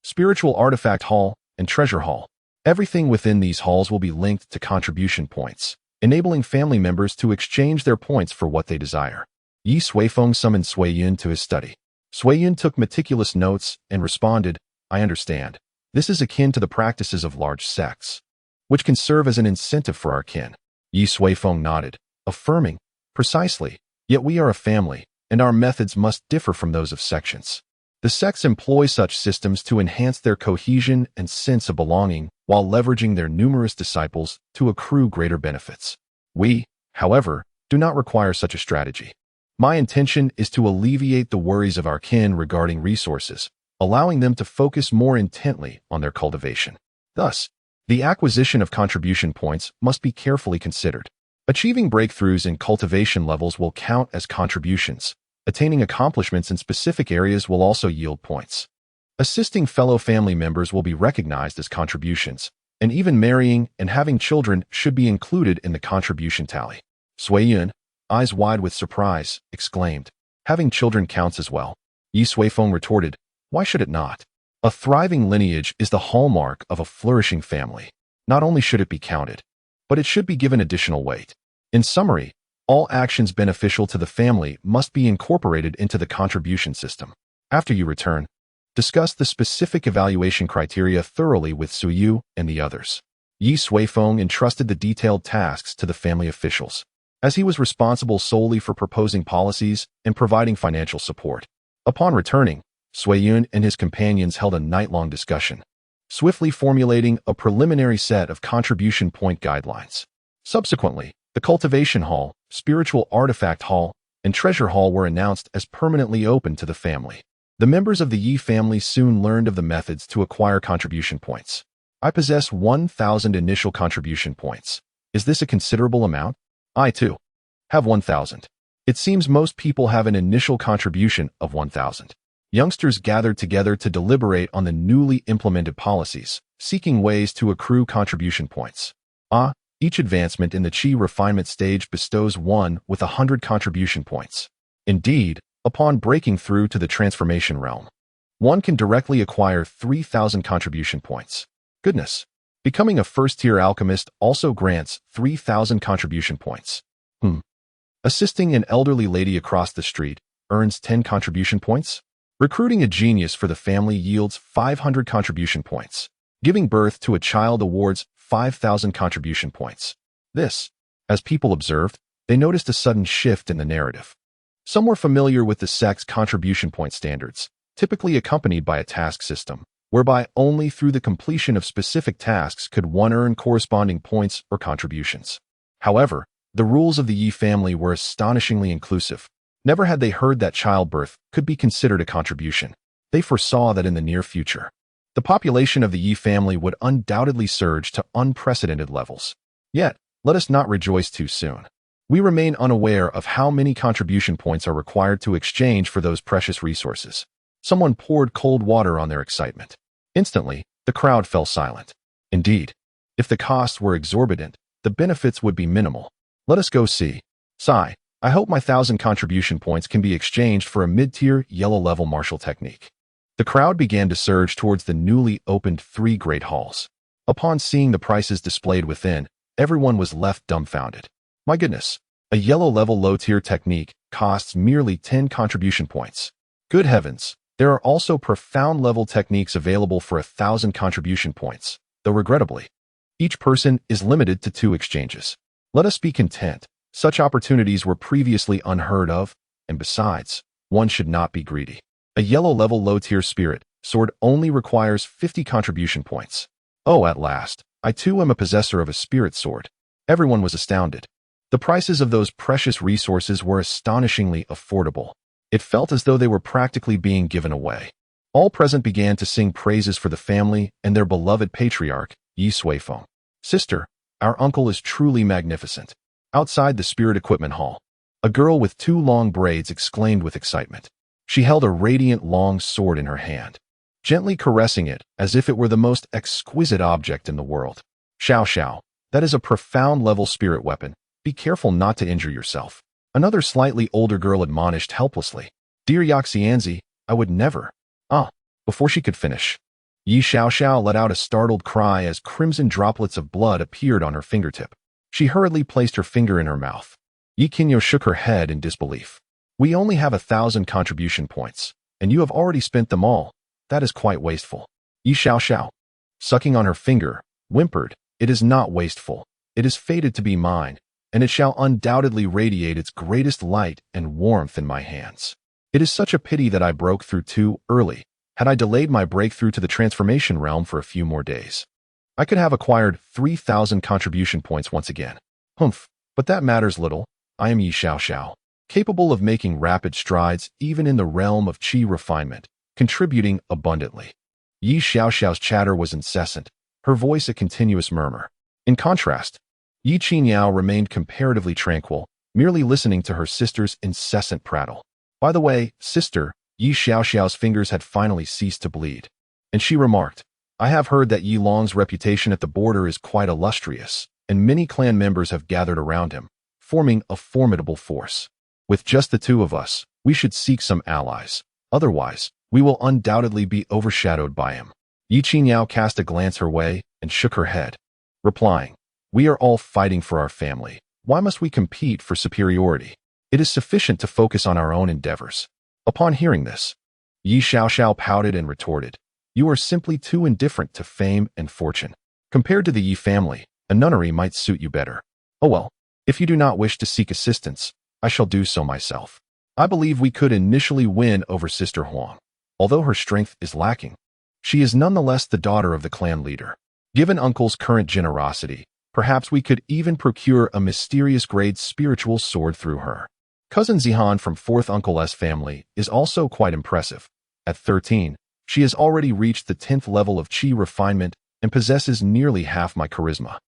spiritual artifact hall, and treasure hall. Everything within these halls will be linked to contribution points, enabling family members to exchange their points for what they desire. Ye Suifeng summoned Suiyun to his study. Suiyun took meticulous notes and responded, "I understand. This is akin to the practices of large sects, which can serve as an incentive for our kin." Ye Suifeng nodded, affirming, "Precisely. Yet we are a family, and our methods must differ from those of sections. The sects employ such systems to enhance their cohesion and sense of belonging while leveraging their numerous disciples to accrue greater benefits. We, however, do not require such a strategy. My intention is to alleviate the worries of our kin regarding resources, allowing them to focus more intently on their cultivation. Thus, the acquisition of contribution points must be carefully considered. Achieving breakthroughs in cultivation levels will count as contributions. Attaining accomplishments in specific areas will also yield points. Assisting fellow family members will be recognized as contributions, and even marrying and having children should be included in the contribution tally." Suiyun, eyes wide with surprise, exclaimed, "Having children counts as well?" Ye Suifeng retorted, "Why should it not? A thriving lineage is the hallmark of a flourishing family. Not only should it be counted, but it should be given additional weight. In summary, all actions beneficial to the family must be incorporated into the contribution system. After you return, discuss the specific evaluation criteria thoroughly with Suyu and the others." Ye Suifeng entrusted the detailed tasks to the family officials, as he was responsible solely for proposing policies and providing financial support. Upon returning, Suiyun and his companions held a night-long discussion, swiftly formulating a preliminary set of contribution point guidelines. Subsequently, the cultivation hall, spiritual artifact hall, and treasure hall were announced as permanently open to the family. The members of the Ye family soon learned of the methods to acquire contribution points. "I possess 1,000 initial contribution points. Is this a considerable amount? I, too, have 1,000. It seems most people have an initial contribution of 1,000. Youngsters gathered together to deliberate on the newly implemented policies, seeking ways to accrue contribution points. Each advancement in the Qi refinement stage bestows one with 100 contribution points. Indeed, upon breaking through to the transformation realm, one can directly acquire 3,000 contribution points. Goodness! Becoming a first-tier alchemist also grants 3,000 contribution points. Assisting an elderly lady across the street earns 10 contribution points. Recruiting a genius for the family yields 500 contribution points. Giving birth to a child awards 5,000 contribution points. This, as people observed, they noticed a sudden shift in the narrative. Some were familiar with the sect's contribution point standards, typically accompanied by a task system, whereby only through the completion of specific tasks could one earn corresponding points or contributions. However, the rules of the Ye family were astonishingly inclusive. Never had they heard that childbirth could be considered a contribution. They foresaw that in the near future, the population of the Ye family would undoubtedly surge to unprecedented levels. Yet, let us not rejoice too soon. We remain unaware of how many contribution points are required to exchange for those precious resources. Someone poured cold water on their excitement. Instantly, the crowd fell silent. Indeed, if the costs were exorbitant, the benefits would be minimal. Let us go see. Sigh, I hope my 1,000 contribution points can be exchanged for a mid-tier yellow-level martial technique. The crowd began to surge towards the newly opened 3 great halls. Upon seeing the prices displayed within, everyone was left dumbfounded. My goodness, a yellow-level low-tier technique costs merely 10 contribution points. Good heavens, there are also profound-level techniques available for 1,000 contribution points, though regrettably, each person is limited to 2 exchanges. Let us be content. Such opportunities were previously unheard of, and besides, one should not be greedy. A yellow-level low-tier spirit sword only requires 50 contribution points. Oh, at last, I too am a possessor of a spirit sword. Everyone was astounded. The prices of those precious resources were astonishingly affordable. It felt as though they were practically being given away. All present began to sing praises for the family and their beloved patriarch, Ye Suifeng. Sister, our uncle is truly magnificent. Outside the spirit equipment hall, a girl with 2 long braids exclaimed with excitement. She held a radiant long sword in her hand, gently caressing it as if it were the most exquisite object in the world. Xiao Xiao, that is a profound level spirit weapon. Be careful not to injure yourself. Another slightly older girl admonished helplessly. Dear Yaxianzi, I would never. Before she could finish, Ye Suifeng let out a startled cry as crimson droplets of blood appeared on her fingertip. She hurriedly placed her finger in her mouth. Ye Qinyo shook her head in disbelief. We only have 1,000 contribution points, and you have already spent them all. That is quite wasteful. Ye Suifeng, sucking on her finger, whimpered, It is not wasteful. It is fated to be mine, and it shall undoubtedly radiate its greatest light and warmth in my hands. It is such a pity that I broke through too early. Had I delayed my breakthrough to the transformation realm for a few more days, I could have acquired 3,000 contribution points once again. Humph, but that matters little. I am Ye Suifeng, capable of making rapid strides even in the realm of qi refinement, contributing abundantly. Ye Suifeng's chatter was incessant, her voice a continuous murmur. In contrast, Ye Qinyo remained comparatively tranquil, merely listening to her sister's incessant prattle. By the way, sister, Ye Suifeng's fingers had finally ceased to bleed, and she remarked, I have heard that Ye Long's reputation at the border is quite illustrious, and many clan members have gathered around him, forming a formidable force. With just the 2 of us, we should seek some allies. Otherwise, we will undoubtedly be overshadowed by him. Ye Qinyo cast a glance her way and shook her head, replying, We are all fighting for our family. Why must we compete for superiority? It is sufficient to focus on our own endeavors. Upon hearing this, Ye Suifeng pouted and retorted, You are simply too indifferent to fame and fortune. Compared to the Ye family, a nunnery might suit you better. Oh well, if you do not wish to seek assistance, I shall do so myself. I believe we could initially win over Sister Huang. Although her strength is lacking, she is nonetheless the daughter of the clan leader. Given Uncle's current generosity, perhaps we could even procure a mysterious grade spiritual sword through her. Cousin Zihan from 4th Uncle's family is also quite impressive. At 13, she has already reached the 10th level of qi refinement and possesses nearly half my charisma.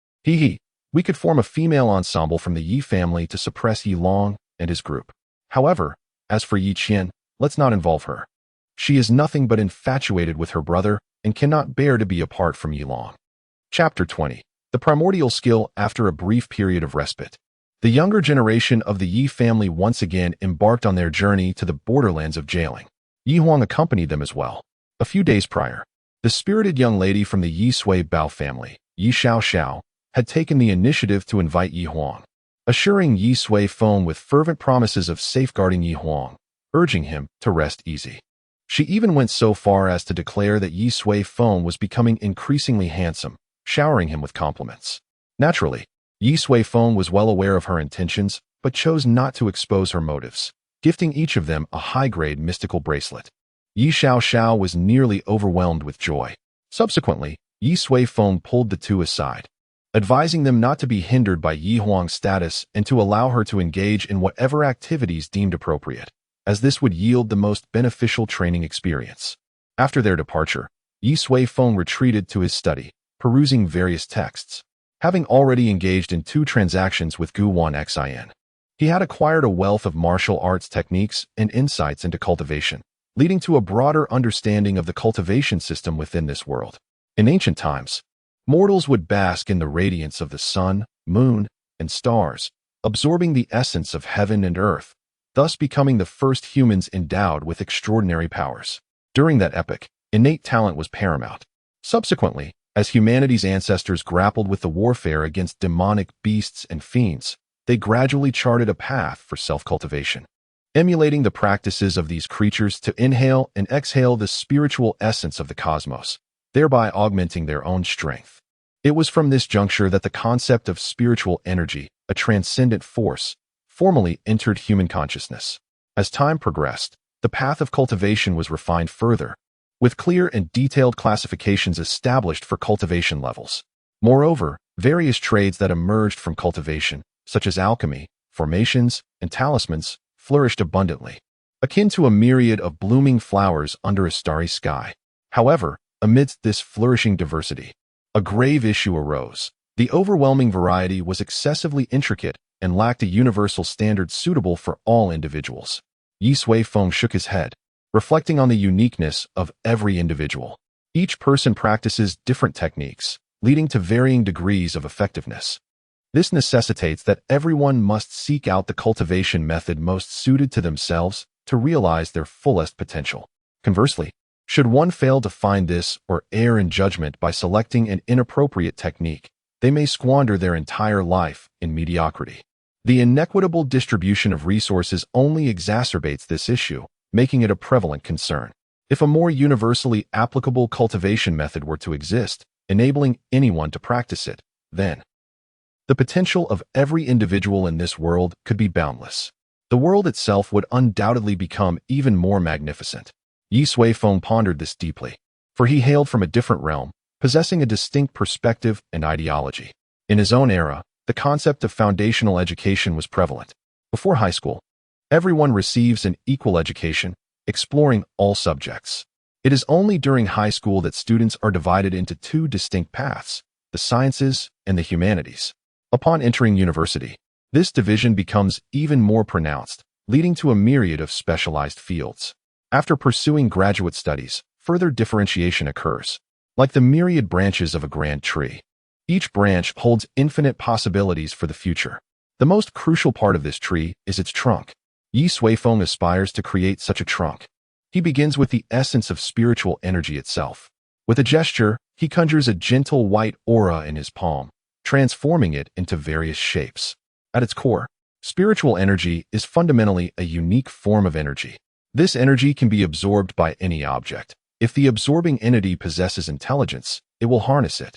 We could form a female ensemble from the Ye family to suppress Ye Long and his group. However, as for Ye Qian, let's not involve her. She is nothing but infatuated with her brother and cannot bear to be apart from Ye Long. Chapter 20. The Primordial Skill after a brief period of respite. The younger generation of the Ye family once again embarked on their journey to the borderlands of Jailing. Ye Huang accompanied them as well. A few days prior, the spirited young lady from the Ye Suifeng family, Ye Suifeng, had taken the initiative to invite Ye Huang, assuring Ye Suifeng with fervent promises of safeguarding Ye Huang, urging him to rest easy. She even went so far as to declare that Ye Suifeng was becoming increasingly handsome, showering him with compliments. Naturally, Ye Suifeng was well aware of her intentions, but chose not to expose her motives, gifting each of them a high-grade mystical bracelet. Ye Suifeng was nearly overwhelmed with joy. Subsequently, Ye Suifeng pulled the 2 aside, advising them not to be hindered by Ye Huang's status and to allow her to engage in whatever activities deemed appropriate, as this would yield the most beneficial training experience. After their departure, Ye Suifeng retreated to his study, perusing various texts. Having already engaged in 2 transactions with Guwan Xin, he had acquired a wealth of martial arts techniques and insights into cultivation, leading to a broader understanding of the cultivation system within this world. In ancient times, mortals would bask in the radiance of the sun, moon, and stars, absorbing the essence of heaven and earth, thus becoming the first humans endowed with extraordinary powers. During that epoch, innate talent was paramount. Subsequently, as humanity's ancestors grappled with the warfare against demonic beasts and fiends, they gradually charted a path for self-cultivation, emulating the practices of these creatures to inhale and exhale the spiritual essence of the cosmos, thereby augmenting their own strength. It was from this juncture that the concept of spiritual energy, a transcendent force, formally entered human consciousness. As time progressed, the path of cultivation was refined further, with clear and detailed classifications established for cultivation levels. Moreover, various trades that emerged from cultivation, such as alchemy, formations, and talismans, flourished abundantly, akin to a myriad of blooming flowers under a starry sky. However, amidst this flourishing diversity, a grave issue arose. The overwhelming variety was excessively intricate and lacked a universal standard suitable for all individuals. Ye Suifeng shook his head, reflecting on the uniqueness of every individual. Each person practices different techniques, leading to varying degrees of effectiveness. This necessitates that everyone must seek out the cultivation method most suited to themselves to realize their fullest potential. Conversely, should one fail to find this or err in judgment by selecting an inappropriate technique, they may squander their entire life in mediocrity. The inequitable distribution of resources only exacerbates this issue, making it a prevalent concern. If a more universally applicable cultivation method were to exist, enabling anyone to practice it, then the potential of every individual in this world could be boundless. The world itself would undoubtedly become even more magnificent. Ye Suifeng pondered this deeply, for he hailed from a different realm, possessing a distinct perspective and ideology. In his own era, the concept of foundational education was prevalent. Before high school, everyone receives an equal education, exploring all subjects. It is only during high school that students are divided into two distinct paths, the sciences and the humanities. Upon entering university, this division becomes even more pronounced, leading to a myriad of specialized fields. After pursuing graduate studies, further differentiation occurs. Like the myriad branches of a grand tree, each branch holds infinite possibilities for the future. The most crucial part of this tree is its trunk. Ye Suifeng aspires to create such a trunk. He begins with the essence of spiritual energy itself. With a gesture, he conjures a gentle white aura in his palm, transforming it into various shapes. At its core, spiritual energy is fundamentally a unique form of energy. This energy can be absorbed by any object. If the absorbing entity possesses intelligence, it will harness it,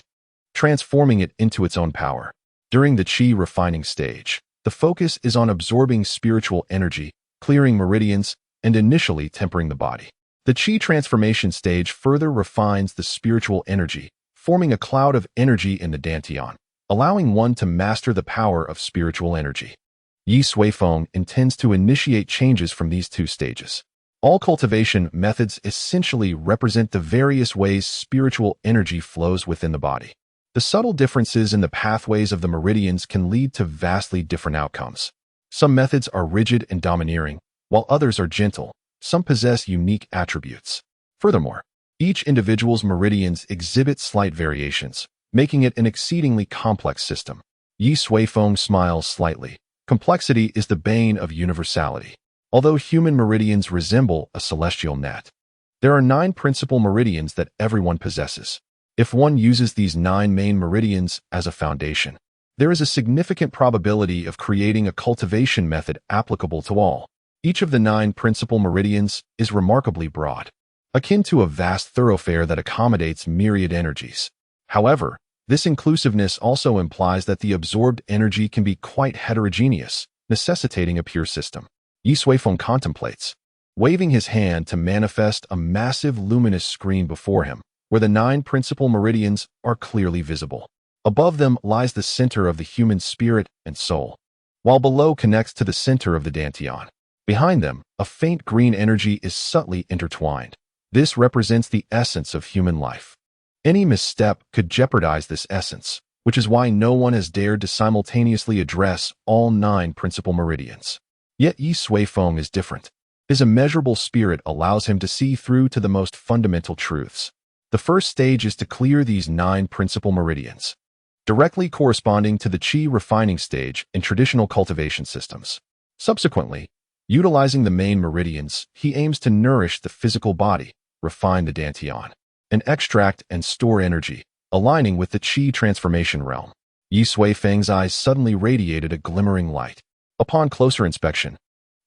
transforming it into its own power. During the Qi refining stage, the focus is on absorbing spiritual energy, clearing meridians, and initially tempering the body. The Qi transformation stage further refines the spiritual energy, forming a cloud of energy in the dantian, allowing one to master the power of spiritual energy. Ye Suifeng intends to initiate changes from these two stages. All cultivation methods essentially represent the various ways spiritual energy flows within the body. The subtle differences in the pathways of the meridians can lead to vastly different outcomes. Some methods are rigid and domineering, while others are gentle. Some possess unique attributes. Furthermore, each individual's meridians exhibit slight variations, making it an exceedingly complex system. Ye Suifeng smiles slightly. Complexity is the bane of universality. Although human meridians resemble a celestial net, there are 9 principal meridians that everyone possesses. If one uses these 9 main meridians as a foundation, there is a significant probability of creating a cultivation method applicable to all. Each of the 9 principal meridians is remarkably broad, akin to a vast thoroughfare that accommodates myriad energies. However, this inclusiveness also implies that the absorbed energy can be quite heterogeneous, necessitating a pure system. Ye Suifeng contemplates, waving his hand to manifest a massive luminous screen before him, where the 9 principal meridians are clearly visible. Above them lies the center of the human spirit and soul, while below connects to the center of the dantian. Behind them, a faint green energy is subtly intertwined. This represents the essence of human life. Any misstep could jeopardize this essence, which is why no one has dared to simultaneously address all 9 principal meridians. Yet Ye Suifeng is different. His immeasurable spirit allows him to see through to the most fundamental truths. The first stage is to clear these 9 principal meridians, directly corresponding to the Qi refining stage in traditional cultivation systems. Subsequently, utilizing the main meridians, he aims to nourish the physical body, refine the dantian, and extract and store energy, aligning with the Qi transformation realm. Ye Suifeng's eyes suddenly radiated a glimmering light. Upon closer inspection,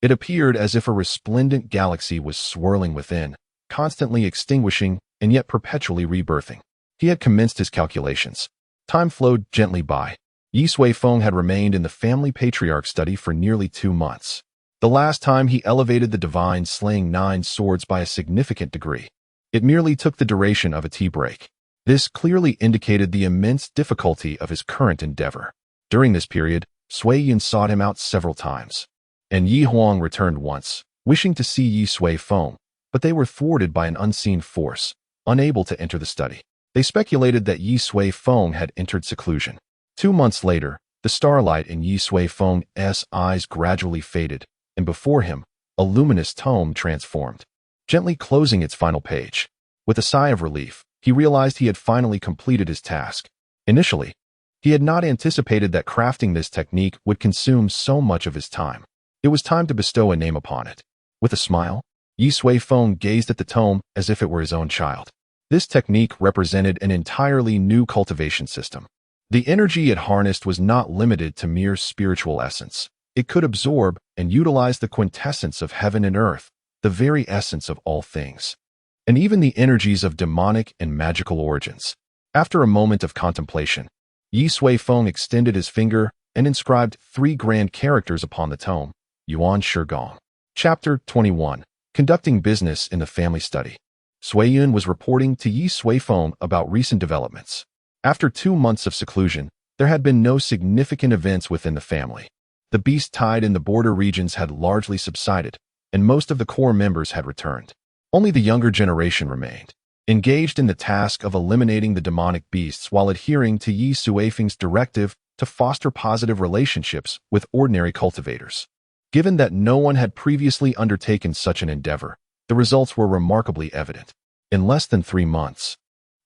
it appeared as if a resplendent galaxy was swirling within, constantly extinguishing and yet perpetually rebirthing. He had commenced his calculations. Time flowed gently by. Ye Suifeng had remained in the family patriarch study for nearly 2 months. The last time he elevated the divine, slaying 9 swords by a significant degree. It merely took the duration of a tea break. This clearly indicated the immense difficulty of his current endeavor. During this period, Sui Yin sought him out several times, and Yi Huang returned once, wishing to see Ye Suifeng, but they were thwarted by an unseen force, unable to enter the study. They speculated that Ye Suifeng had entered seclusion. 2 months later, The starlight in Ye Suifeng's eyes gradually faded, and before him, a luminous tome transformed, gently closing its final page. With a sigh of relief, he realized he had finally completed his task. Initially, he had not anticipated that crafting this technique would consume so much of his time. It was time to bestow a name upon it. With a smile, Ye Suifeng gazed at the tome as if it were his own child. This technique represented an entirely new cultivation system. The energy it harnessed was not limited to mere spiritual essence. It could absorb and utilize the quintessence of heaven and earth, the very essence of all things, and even the energies of demonic and magical origins. After a moment of contemplation, Ye Suifeng extended his finger and inscribed 3 grand characters upon the tome. Yuan Shigong. Chapter 21. Conducting Business in the Family Study. Suiyun was reporting to Ye Suifeng about recent developments. After 2 months of seclusion, there had been no significant events within the family. The beast tide in the border regions had largely subsided, and most of the core members had returned. Only the younger generation remained, engaged in the task of eliminating the demonic beasts while adhering to Ye Suifeng's directive to foster positive relationships with ordinary cultivators. Given that no one had previously undertaken such an endeavor, the results were remarkably evident. In less than 3 months,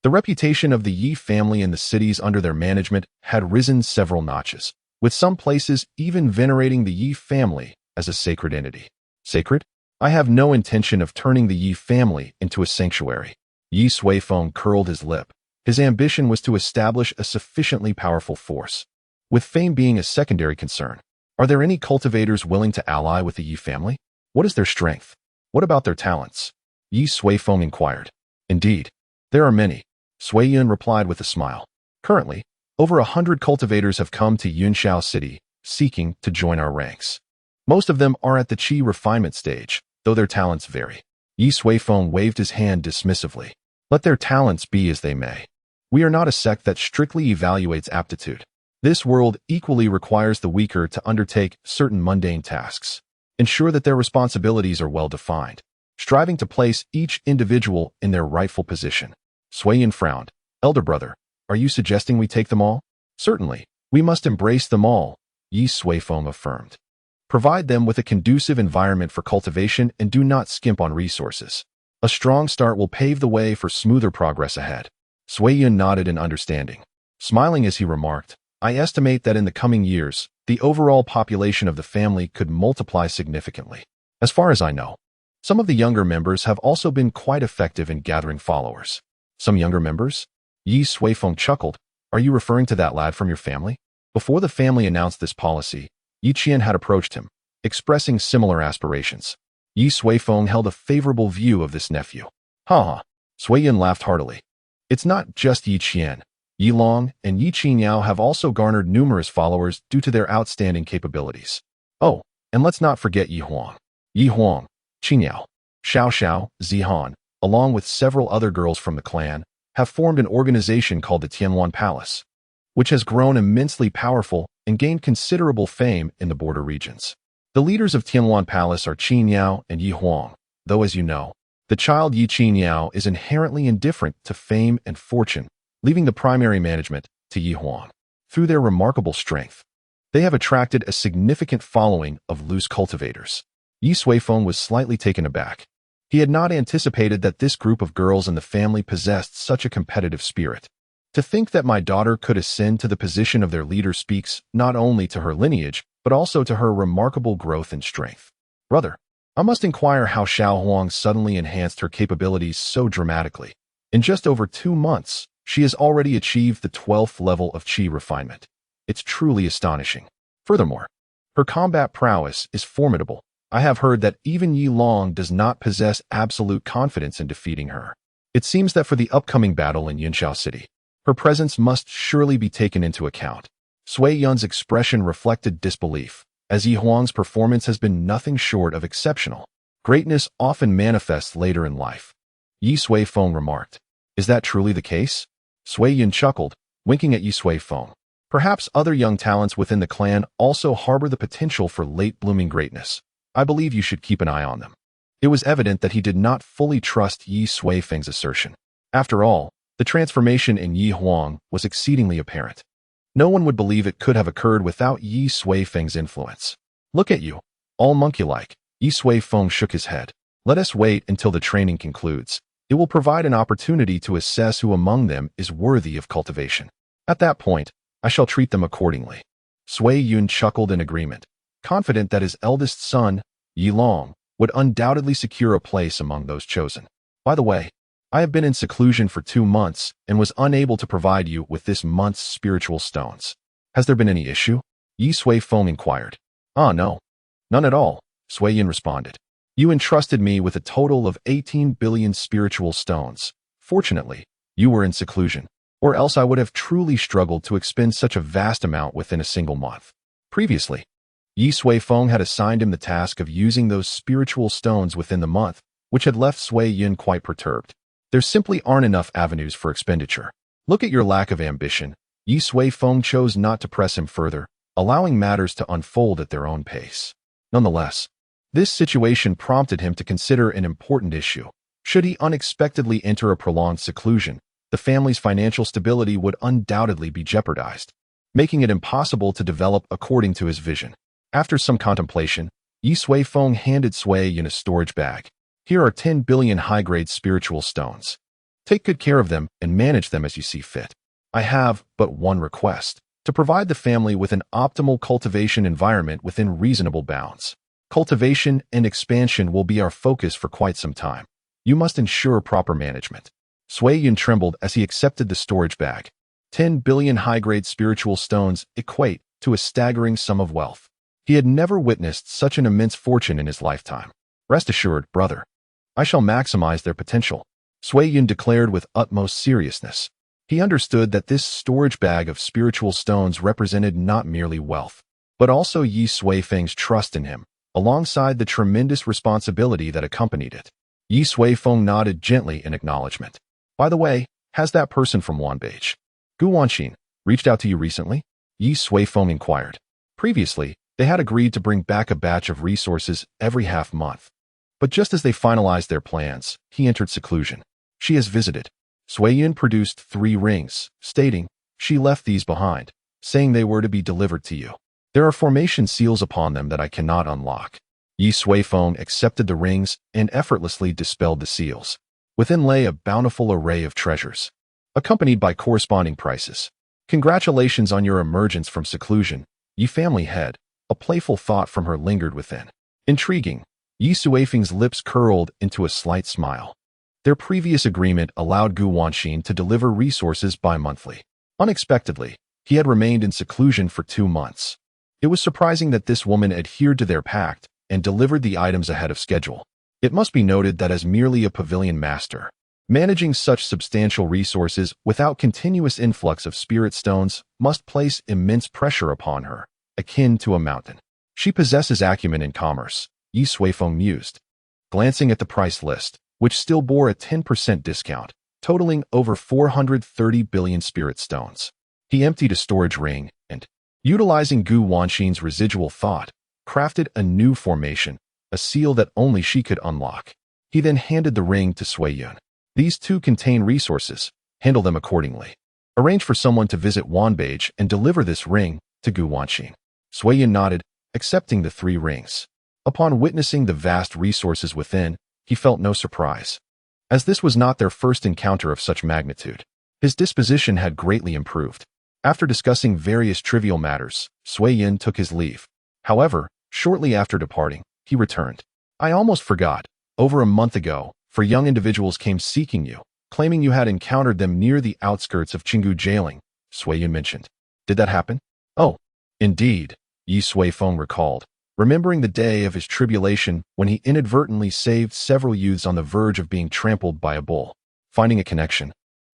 the reputation of the Ye family in the cities under their management had risen several notches, with some places even venerating the Ye family as a sacred entity. Sacred? I have no intention of turning the Ye family into a sanctuary. Ye Suifeng curled his lip. His ambition was to establish a sufficiently powerful force, with fame being a secondary concern. Are there any cultivators willing to ally with the Ye family? What is their strength? What about their talents? Ye Suifeng inquired. Indeed, there are many, Suiyun replied with a smile. Currently, over 100 cultivators have come to Yunxiao City, seeking to join our ranks. Most of them are at the qi refinement stage, though their talents vary. Ye Suifeng waved his hand dismissively. Let their talents be as they may. We are not a sect that strictly evaluates aptitude. This world equally requires the weaker to undertake certain mundane tasks. Ensure that their responsibilities are well defined, striving to place each individual in their rightful position. Suiyun frowned. Elder brother, are you suggesting we take them all? Certainly, we must embrace them all, Ye Suifeng affirmed. Provide them with a conducive environment for cultivation and do not skimp on resources. A strong start will pave the way for smoother progress ahead. Suiyun nodded in understanding. Smiling as he remarked, I estimate that in the coming years, the overall population of the family could multiply significantly. As far as I know, some of the younger members have also been quite effective in gathering followers. Some younger members? Ye Suifeng chuckled. Are you referring to that lad from your family? Before the family announced this policy, Yi Qian had approached him, expressing similar aspirations. Ye Suifeng held a favorable view of this nephew. Ha! Suiyun laughed heartily. It's not just Yi Qian. Yi Long and Yi Qiniao have also garnered numerous followers due to their outstanding capabilities. Oh, and let's not forget Yi Huang. Yi Huang, Qiniao, Xiao Xiao, Zihan, along with several other girls from the clan, have formed an organization called the Tianluan Palace, which has grown immensely powerful and gained considerable fame in the border regions. The leaders of Tianluan Palace are Qiniao and Yi Huang, though as you know, the child Yi Qiniao is inherently indifferent to fame and fortune, leaving the primary management to Yi Huang. Through their remarkable strength, they have attracted a significant following of loose cultivators. Ye Suifeng was slightly taken aback. He had not anticipated that this group of girls in the family possessed such a competitive spirit. To think that my daughter could ascend to the position of their leader speaks not only to her lineage, but also to her remarkable growth and strength. Brother, I must inquire how Xiao Huang suddenly enhanced her capabilities so dramatically. In just over 2 months, she has already achieved the 12th level of qi refinement. It's truly astonishing. Furthermore, her combat prowess is formidable. I have heard that even Yi Long does not possess absolute confidence in defeating her. It seems that for the upcoming battle in Yunxiao City, her presence must surely be taken into account. Suiyun's expression reflected disbelief, as Yi Huang's performance has been nothing short of exceptional. Greatness often manifests later in life. Ye Suifeng remarked. Is that truly the case? Suiyun chuckled, winking at Ye Suifeng. Perhaps other young talents within the clan also harbor the potential for late-blooming greatness. I believe you should keep an eye on them. It was evident that he did not fully trust Ye Suifeng's assertion. After all, the transformation in Yi Huang was exceedingly apparent. No one would believe it could have occurred without Ye Suifeng's influence. Look at you, all monkey-like. Ye Suifeng shook his head. Let us wait until the training concludes. It will provide an opportunity to assess who among them is worthy of cultivation. At that point, I shall treat them accordingly. Sui Yun chuckled in agreement, confident that his eldest son, Yi Long, would undoubtedly secure a place among those chosen. By the way, I have been in seclusion for 2 months and was unable to provide you with this month's spiritual stones. Has there been any issue? Ye Suifeng inquired. No. None at all, Sui Yun responded. You entrusted me with a total of 18 billion spiritual stones. Fortunately, you were in seclusion, or else I would have truly struggled to expend such a vast amount within a single month. Previously, Ye Suifeng had assigned him the task of using those spiritual stones within the month, which had left Sui Yun quite perturbed. There simply aren't enough avenues for expenditure. Look at your lack of ambition. Ye Suifeng chose not to press him further, allowing matters to unfold at their own pace. Nonetheless, this situation prompted him to consider an important issue. Should he unexpectedly enter a prolonged seclusion, the family's financial stability would undoubtedly be jeopardized, making it impossible to develop according to his vision. After some contemplation, Ye Suifeng handed Sui Yun a storage bag. Here are 10 billion high-grade spiritual stones. Take good care of them and manage them as you see fit. I have but one request: to provide the family with an optimal cultivation environment within reasonable bounds. Cultivation and expansion will be our focus for quite some time. You must ensure proper management. Sui Yun trembled as he accepted the storage bag. 10 billion high-grade spiritual stones equate to a staggering sum of wealth. He had never witnessed such an immense fortune in his lifetime. Rest assured, brother, I shall maximize their potential, Sui Yun declared with utmost seriousness. He understood that this storage bag of spiritual stones represented not merely wealth, but also Ye Suifeng's trust in him, alongside the tremendous responsibility that accompanied it. Ye Suifeng nodded gently in acknowledgement. By the way, has that person from Wanbage, Gu Wanxin, reached out to you recently? Ye Suifeng inquired. Previously, they had agreed to bring back a batch of resources every half-month. But just as they finalized their plans, he entered seclusion. She has visited. Sui Yun produced 3 rings, stating, she left these behind, saying they were to be delivered to you. There are formation seals upon them that I cannot unlock. Ye Suifeng accepted the rings and effortlessly dispelled the seals. Within lay a bountiful array of treasures, accompanied by corresponding prices. Congratulations on your emergence from seclusion, Ye family head. A playful thought from her lingered within. Intriguing. Ye Suifeng's lips curled into a slight smile. Their previous agreement allowed Gu Wanxin to deliver resources bi-monthly. Unexpectedly, he had remained in seclusion for 2 months. It was surprising that this woman adhered to their pact and delivered the items ahead of schedule. It must be noted that as merely a pavilion master, managing such substantial resources without continuous influx of spirit stones must place immense pressure upon her, akin to a mountain. She possesses acumen in commerce, Ye Suifeng mused, glancing at the price list, which still bore a 10% discount, totaling over 430 billion spirit stones. He emptied a storage ring and, utilizing Gu Wanxin's residual thought, crafted a new formation, a seal that only she could unlock. He then handed the ring to Sui Yun. These 2 contain resources. Handle them accordingly. Arrange for someone to visit Wanbage and deliver this ring to Gu Wanxin. Sui Yun nodded, accepting the 3 rings. Upon witnessing the vast resources within, he felt no surprise. As this was not their first encounter of such magnitude, his disposition had greatly improved. After discussing various trivial matters, Sui Yun took his leave. However, shortly after departing, he returned. I almost forgot. Over a month ago, 4 young individuals came seeking you, claiming you had encountered them near the outskirts of Qinggu jailing, Sui Yun mentioned. Did that happen? Oh, indeed, Ye Suifeng recalled, remembering the day of his tribulation when he inadvertently saved several youths on the verge of being trampled by a bull. Finding a connection,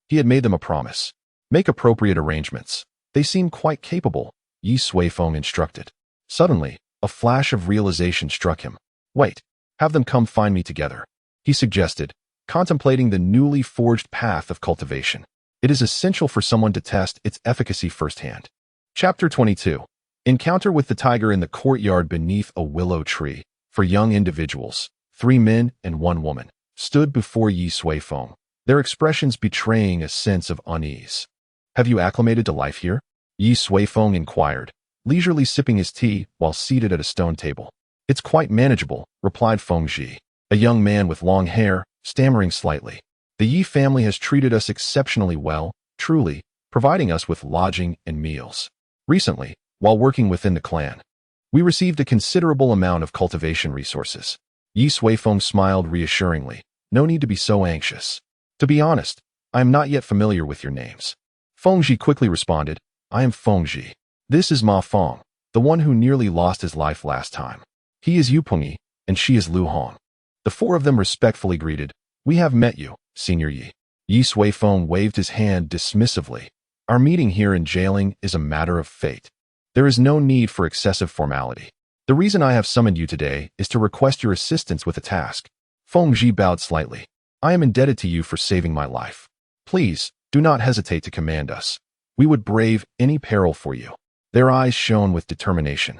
he had made them a promise. Make appropriate arrangements. They seem quite capable, Ye Suifeng instructed. Suddenly, a flash of realization struck him. Wait, have them come find me together, he suggested, contemplating the newly forged path of cultivation. It is essential for someone to test its efficacy firsthand. Chapter 22. Encounter with the tiger in the courtyard beneath a willow tree. 4 young individuals, 3 men and 1 woman, stood before Ye Suifeng, their expressions betraying a sense of unease. Have you acclimated to life here? Ye Suifeng inquired, leisurely sipping his tea while seated at a stone table. It's quite manageable, replied Feng Zhi, a young man with long hair, stammering slightly. The Ye family has treated us exceptionally well, truly, providing us with lodging and meals. Recently, while working within the clan, we received a considerable amount of cultivation resources. Ye Suifeng smiled reassuringly. No need to be so anxious. To be honest, I am not yet familiar with your names. Feng Zhi quickly responded, I am Feng Zhi. This is Ma Feng, the one who nearly lost his life last time. He is Yu Pengyi, and she is Lu Hong. The four of them respectfully greeted. We have met you, Senior Yi. Ye Suifeng waved his hand dismissively. Our meeting here in Jailing is a matter of fate. There is no need for excessive formality. The reason I have summoned you today is to request your assistance with a task. Feng Zhi bowed slightly. I am indebted to you for saving my life. Please, do not hesitate to command us. We would brave any peril for you. Their eyes shone with determination,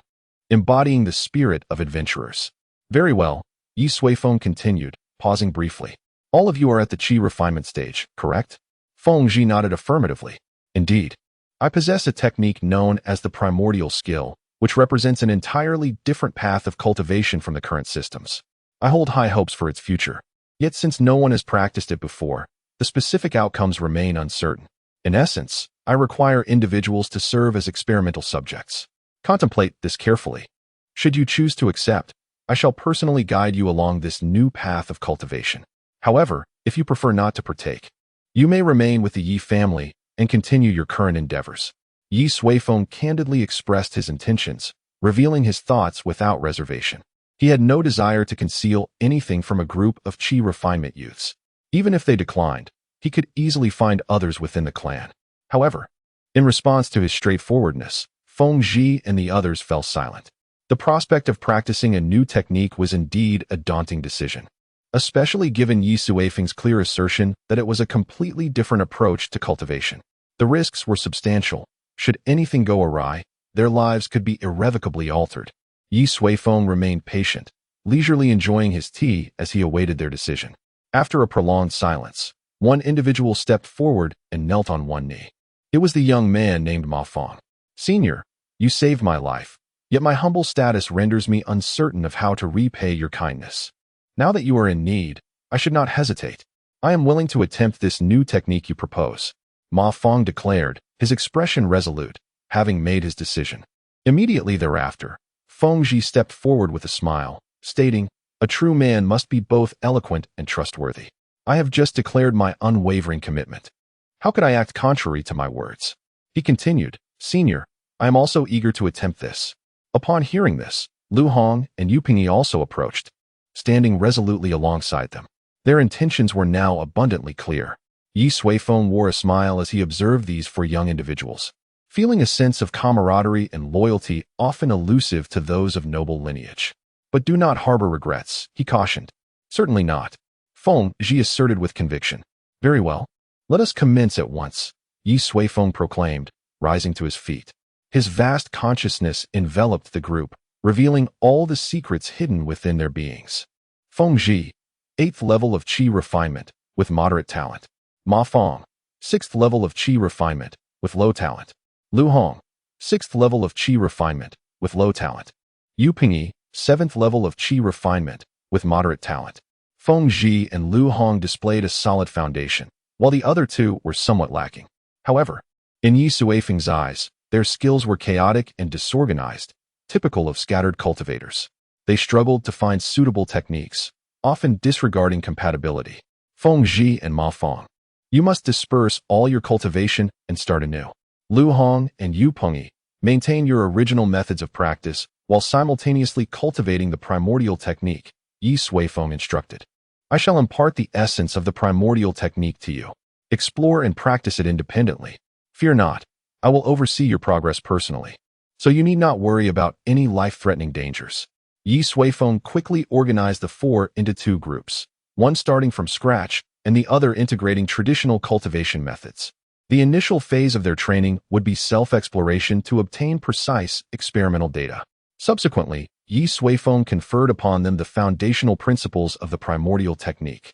embodying the spirit of adventurers. Very well, Ye Suifeng continued, pausing briefly. All of you are at the qi refinement stage, correct? Feng Zhi nodded affirmatively. Indeed. I possess a technique known as the primordial skill, which represents an entirely different path of cultivation from the current systems. I hold high hopes for its future. Yet since no one has practiced it before, the specific outcomes remain uncertain. In essence, I require individuals to serve as experimental subjects. Contemplate this carefully. Should you choose to accept, I shall personally guide you along this new path of cultivation. However, if you prefer not to partake, you may remain with the Yi family and continue your current endeavors. Ye Suifeng candidly expressed his intentions, revealing his thoughts without reservation. He had no desire to conceal anything from a group of qi refinement youths. Even if they declined, he could easily find others within the clan. However, in response to his straightforwardness, Feng Zhi and the others fell silent. The prospect of practicing a new technique was indeed a daunting decision, especially given Ye Suifeng's clear assertion that it was a completely different approach to cultivation. The risks were substantial. Should anything go awry, their lives could be irrevocably altered. Ye Suifeng remained patient, leisurely enjoying his tea as he awaited their decision. After a prolonged silence, one individual stepped forward and knelt on one knee. It was the young man named Ma Feng. Senior, you saved my life, yet my humble status renders me uncertain of how to repay your kindness. Now that you are in need, I should not hesitate. I am willing to attempt this new technique you propose. Ma Feng declared, his expression resolute, having made his decision. Immediately thereafter, Feng Zhi stepped forward with a smile, stating, a true man must be both eloquent and trustworthy. I have just declared my unwavering commitment. How could I act contrary to my words? He continued, Senior, I am also eager to attempt this. Upon hearing this, Lu Hong and Yu Pengyi also approached, standing resolutely alongside them. Their intentions were now abundantly clear. Ye Suifeng wore a smile as he observed these four young individuals, feeling a sense of camaraderie and loyalty often elusive to those of noble lineage. But do not harbor regrets, he cautioned. Certainly not. Feng Zhi asserted with conviction. Very well. Let us commence at once, Ye Suifeng proclaimed, rising to his feet. His vast consciousness enveloped the group, revealing all the secrets hidden within their beings. Feng Zhi, 8th level of qi refinement, with moderate talent. Ma Feng, 6th level of qi refinement, with low talent. Lu Hong, 6th level of qi refinement, with low talent. Yu Pengyi, 7th level of qi refinement, with moderate talent. Feng Zhi and Lu Hong displayed a solid foundation, while the other two were somewhat lacking. However, in Ye Suifeng's eyes, their skills were chaotic and disorganized, typical of scattered cultivators. They struggled to find suitable techniques, often disregarding compatibility. Feng Zhi and Ma Feng, you must disperse all your cultivation and start anew. Lu Hong and Yu Pengyi, maintain your original methods of practice while simultaneously cultivating the primordial technique, Ye Suifeng instructed. I shall impart the essence of the primordial technique to you. Explore and practice it independently. Fear not, I will oversee your progress personally, so you need not worry about any life-threatening dangers. Ye Suifeng quickly organized the four into two groups, one starting from scratch and the other integrating traditional cultivation methods. The initial phase of their training would be self-exploration to obtain precise experimental data. Subsequently, Ye Suifeng conferred upon them the foundational principles of the primordial technique,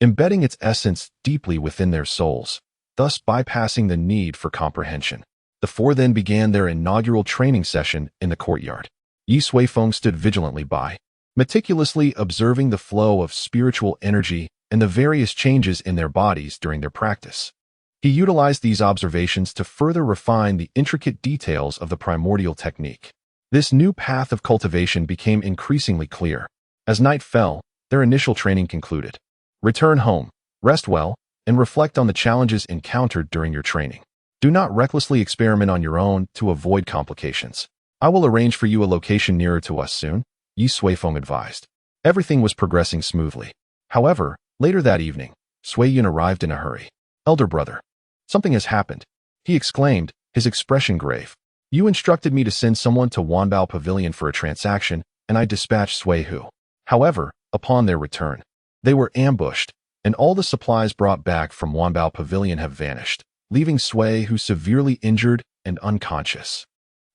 embedding its essence deeply within their souls, thus bypassing the need for comprehension. The four then began their inaugural training session in the courtyard. Ye Suifeng stood vigilantly by, meticulously observing the flow of spiritual energy and the various changes in their bodies during their practice. He utilized these observations to further refine the intricate details of the primordial technique. This new path of cultivation became increasingly clear. As night fell, their initial training concluded. Return home, rest well, and reflect on the challenges encountered during your training. Do not recklessly experiment on your own to avoid complications. I will arrange for you a location nearer to us soon, Ye Suifeng advised. Everything was progressing smoothly. However, later that evening, Sui Yun arrived in a hurry. Elder brother, something has happened, he exclaimed, his expression grave. You instructed me to send someone to Wanbao Pavilion for a transaction, and I dispatched Sui Hu. However, upon their return, they were ambushed, and all the supplies brought back from Wanbao Pavilion have vanished, leaving Sui Hu severely injured and unconscious.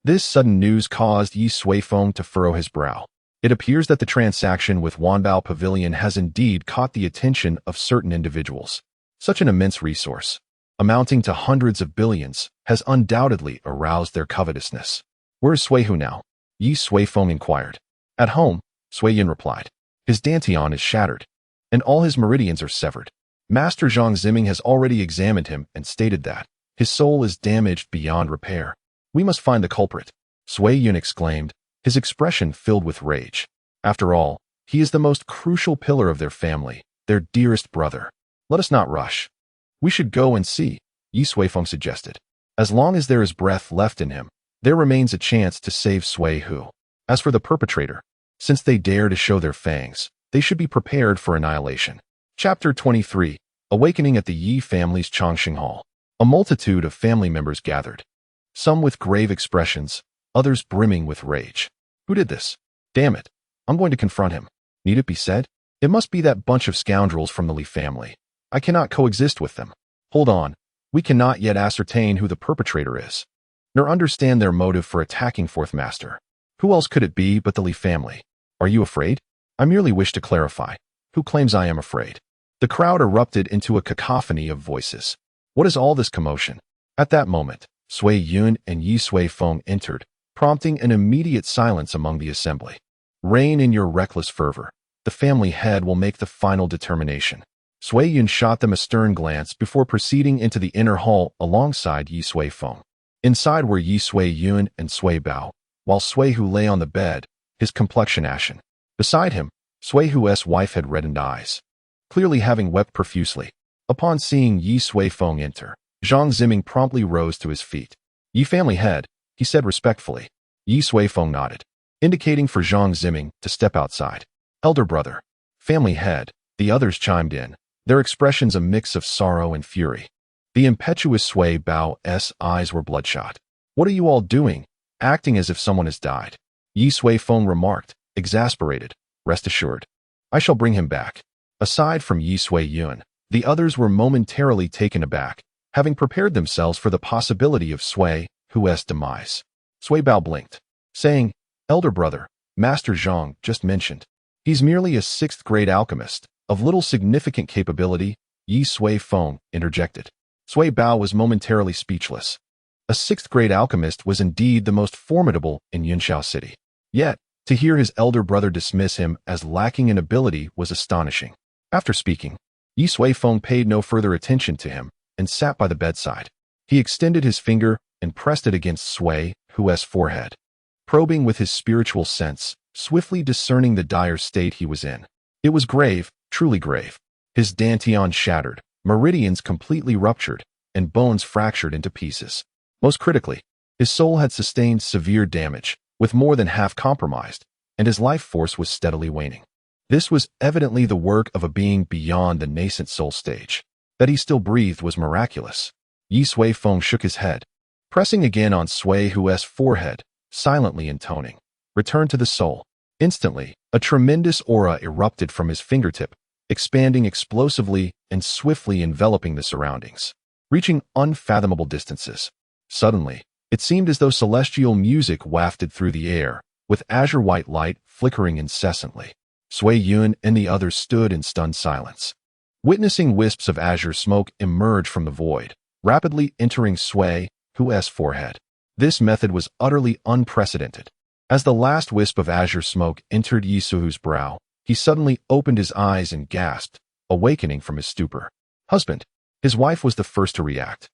This sudden news caused Ye Suifeng to furrow his brow. It appears that the transaction with Wanbao Pavilion has indeed caught the attention of certain individuals. Such an immense resource, amounting to hundreds of billions, has undoubtedly aroused their covetousness. Where is Sui Hu now? Ye Suifeng inquired. At home, Sui Yun replied. His dantian is shattered, and all his meridians are severed. Master Zhang Ziming has already examined him and stated that his soul is damaged beyond repair. We must find the culprit, Sui Yun exclaimed, his expression filled with rage. After all, he is the most crucial pillar of their family, their dearest brother. Let us not rush. We should go and see, Ye Suifeng suggested. As long as there is breath left in him, there remains a chance to save Sui Hu. As for the perpetrator, since they dare to show their fangs, they should be prepared for annihilation. Chapter 23, Awakening at the Yi family's Chongqing Hall. A multitude of family members gathered, some with grave expressions, others brimming with rage. Who did this? Damn it, I'm going to confront him. Need it be said? It must be that bunch of scoundrels from the Li family. I cannot coexist with them. Hold on, we cannot yet ascertain who the perpetrator is, nor understand their motive for attacking Fourth Master. Who else could it be but the Li family? Are you afraid? I merely wish to clarify. Who claims I am afraid? The crowd erupted into a cacophony of voices. What is all this commotion? At that moment, Sui Yun and Ye Suifeng entered, prompting an immediate silence among the assembly. Rein in your reckless fervor. The family head will make the final determination. Sui Yun shot them a stern glance before proceeding into the inner hall alongside Ye Suifeng. Inside were Ye Suiyun and Sui Bao, while Sui Hu lay on the bed, his complexion ashen. Beside him, Sui Hu's wife had reddened eyes, clearly having wept profusely. Upon seeing Ye Suifeng enter, Zhang Ziming promptly rose to his feet. Ye family head, he said respectfully. Ye Suifeng nodded, indicating for Zhang Ziming to step outside. Elder brother, family head, the others chimed in, their expressions a mix of sorrow and fury. The impetuous Sui Bao's eyes were bloodshot. What are you all doing, acting as if someone has died? Ye Suifeng remarked, exasperated. Rest assured, I shall bring him back. Aside from Ye Suiyun, the others were momentarily taken aback, having prepared themselves for the possibility of Sui Hu's demise. Sui Bao blinked, saying, Elder brother, Master Zhang just mentioned. He's merely a 6th-grade alchemist, of little significant capability, Ye Suifeng interjected. Sui Bao was momentarily speechless. A 6th-grade alchemist was indeed the most formidable in Yunxiao City. Yet, to hear his elder brother dismiss him as lacking in ability was astonishing. After speaking, Ye Suifeng paid no further attention to him and sat by the bedside. He extended his finger and pressed it against Sui Hu's forehead, probing with his spiritual sense, swiftly discerning the dire state he was in. It was grave, truly grave. His dantian shattered, meridians completely ruptured, and bones fractured into pieces. Most critically, his soul had sustained severe damage, with more than half compromised, and his life force was steadily waning. This was evidently the work of a being beyond the nascent soul stage. That he still breathed was miraculous. Ye Suifeng shook his head, pressing again on Sui Hu's forehead, silently intoning, return to the soul. Instantly, a tremendous aura erupted from his fingertip, expanding explosively and swiftly enveloping the surroundings, reaching unfathomable distances. Suddenly, it seemed as though celestial music wafted through the air, with azure-white light flickering incessantly. Sui Yun and the others stood in stunned silence, witnessing wisps of azure smoke emerge from the void, rapidly entering Sui Suihu's forehead. This method was utterly unprecedented. As the last wisp of azure smoke entered Ye Suihu's brow, he suddenly opened his eyes and gasped, awakening from his stupor. Husband. His wife was the first to react,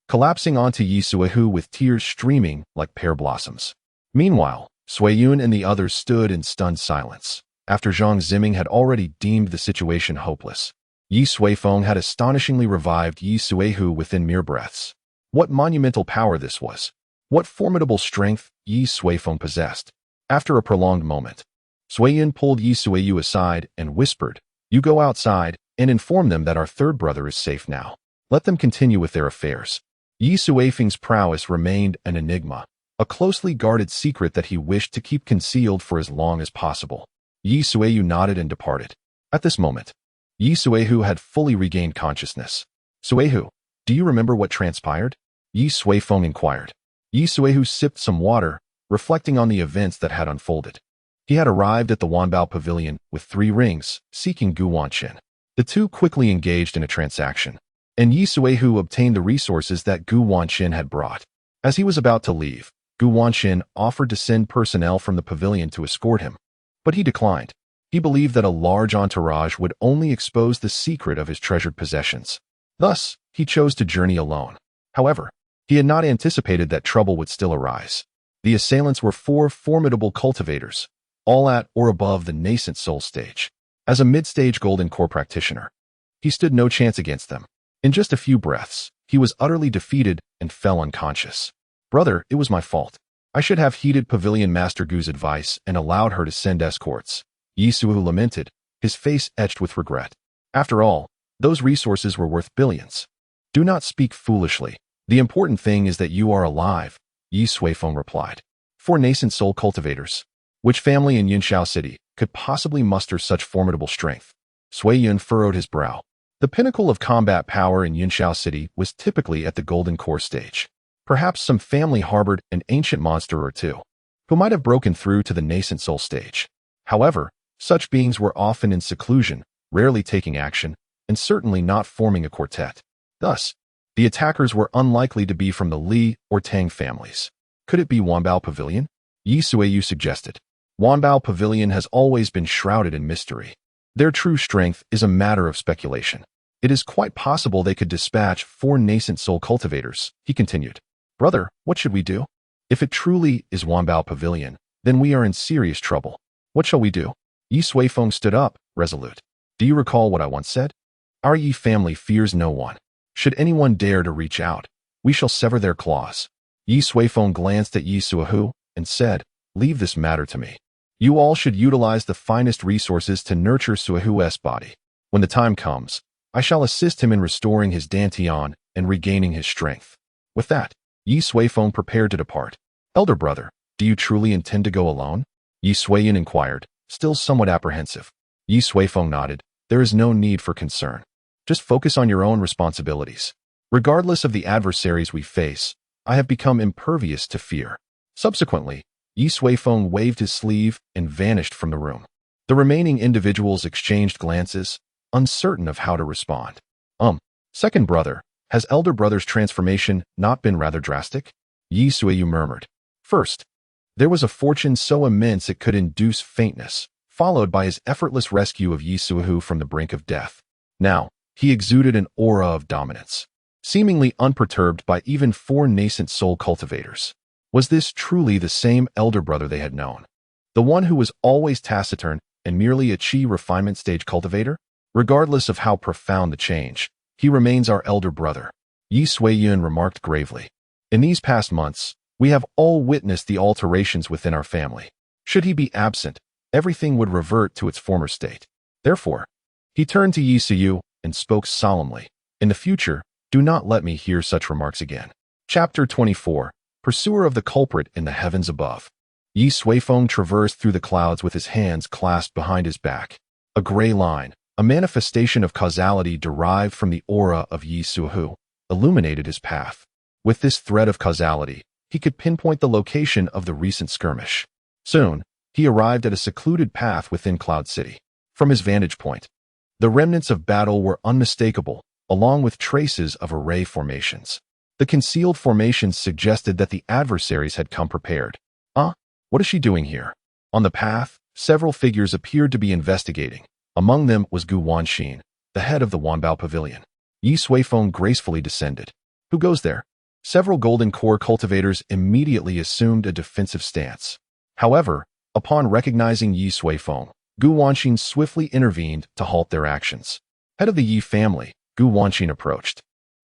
collapsing onto Ye Suihu with tears streaming like pear blossoms. Meanwhile, Suiyun and the others stood in stunned silence. After Zhang Ziming had already deemed the situation hopeless, Ye Suifeng had astonishingly revived Ye Suihu within mere breaths. What monumental power this was! What formidable strength Ye Suifeng possessed! After a prolonged moment, Suiyun pulled Ye Suihu aside and whispered, "You go outside and inform them that our third brother is safe now. Let them continue with their affairs." Ye Suifeng's prowess remained an enigma, a closely guarded secret that he wished to keep concealed for as long as possible. Ye Suihu nodded and departed. At this moment, Ye Suihu had fully regained consciousness. "Suihu, do you remember what transpired?" Ye Suifeng inquired. Ye Suihu sipped some water, reflecting on the events that had unfolded. He had arrived at the Wanbao Pavilion with 3 rings, seeking Gu Wanqin. The two quickly engaged in a transaction, and Ye Suihu obtained the resources that Gu Wanqin had brought. As he was about to leave, Gu Wanqin offered to send personnel from the pavilion to escort him, but he declined. He believed that a large entourage would only expose the secret of his treasured possessions. Thus, he chose to journey alone. However, he had not anticipated that trouble would still arise. The assailants were 4 formidable cultivators, all at or above the nascent soul stage. As a mid-stage golden core practitioner, he stood no chance against them. In just a few breaths, he was utterly defeated and fell unconscious. "Brother, it was my fault. I should have heeded Pavilion Master Gu's advice and allowed her to send escorts." Ye Suihu lamented, his face etched with regret. After all, those resources were worth billions. "Do not speak foolishly. The important thing is that you are alive," Ye Suifeng replied. 4 nascent soul cultivators. Which family in Yunxiao City could possibly muster such formidable strength? Suiyun furrowed his brow. The pinnacle of combat power in Yunxiao City was typically at the golden core stage. Perhaps some family harbored an ancient monster or two, who might have broken through to the nascent soul stage. However, such beings were often in seclusion, rarely taking action, and certainly not forming a quartet. Thus, the attackers were unlikely to be from the Li or Tang families. Could it be Wanbao Pavilion? Ye Suihu suggested. Wanbao Pavilion has always been shrouded in mystery. Their true strength is a matter of speculation. It is quite possible they could dispatch 4 nascent soul cultivators, he continued. "Brother, what should we do? If it truly is Wanbao Pavilion, then we are in serious trouble. What shall we do?" Ye Suifeng stood up, resolute. "Do you recall what I once said? Our Yi family fears no one. Should anyone dare to reach out, we shall sever their claws." Ye Suifeng glanced at Ye Suihu and said, "Leave this matter to me. You all should utilize the finest resources to nurture Suihu's body. When the time comes, I shall assist him in restoring his dantian and regaining his strength." With that, Ye Suifeng prepared to depart. "Elder brother, do you truly intend to go alone?" Ye Suiyun inquired, still somewhat apprehensive. Ye Suifeng nodded. "There is no need for concern. Just focus on your own responsibilities. Regardless of the adversaries we face, I have become impervious to fear." Subsequently, Ye Suifeng waved his sleeve and vanished from the room. The remaining individuals exchanged glances, uncertain of how to respond. Second brother, has elder brother's transformation not been rather drastic?" Ye Suihu murmured. "First, there was a fortune so immense it could induce faintness, followed by his effortless rescue of Ye Suihu from the brink of death. Now, he exuded an aura of dominance, seemingly unperturbed by even 4 nascent soul cultivators. Was this truly the same elder brother they had known? The one who was always taciturn and merely a chi refinement stage cultivator? Regardless of how profound the change, he remains our elder brother," Ye Suiyun remarked gravely. "In these past months, we have all witnessed the alterations within our family. Should he be absent, everything would revert to its former state. Therefore," he turned to Ye Suihu and spoke solemnly, "in the future, do not let me hear such remarks again." Chapter 24. Pursuer of the culprit in the heavens above. Ye Suifeng traversed through the clouds with his hands clasped behind his back. A gray line, a manifestation of causality derived from the aura of Ye Suihu, illuminated his path. With this thread of causality, he could pinpoint the location of the recent skirmish. Soon, he arrived at a secluded path within Cloud City. From his vantage point, the remnants of battle were unmistakable, along with traces of array formations. The concealed formations suggested that the adversaries had come prepared. What is she doing here? On the path, several figures appeared to be investigating. Among them was Gu Wanxin, the head of the Wanbao Pavilion. Ye Suifeng gracefully descended. Who goes there? Several golden core cultivators immediately assumed a defensive stance. However, upon recognizing Ye Suifeng, Gu Wanxin swiftly intervened to halt their actions. Head of the Ye family, Gu Wanxin approached.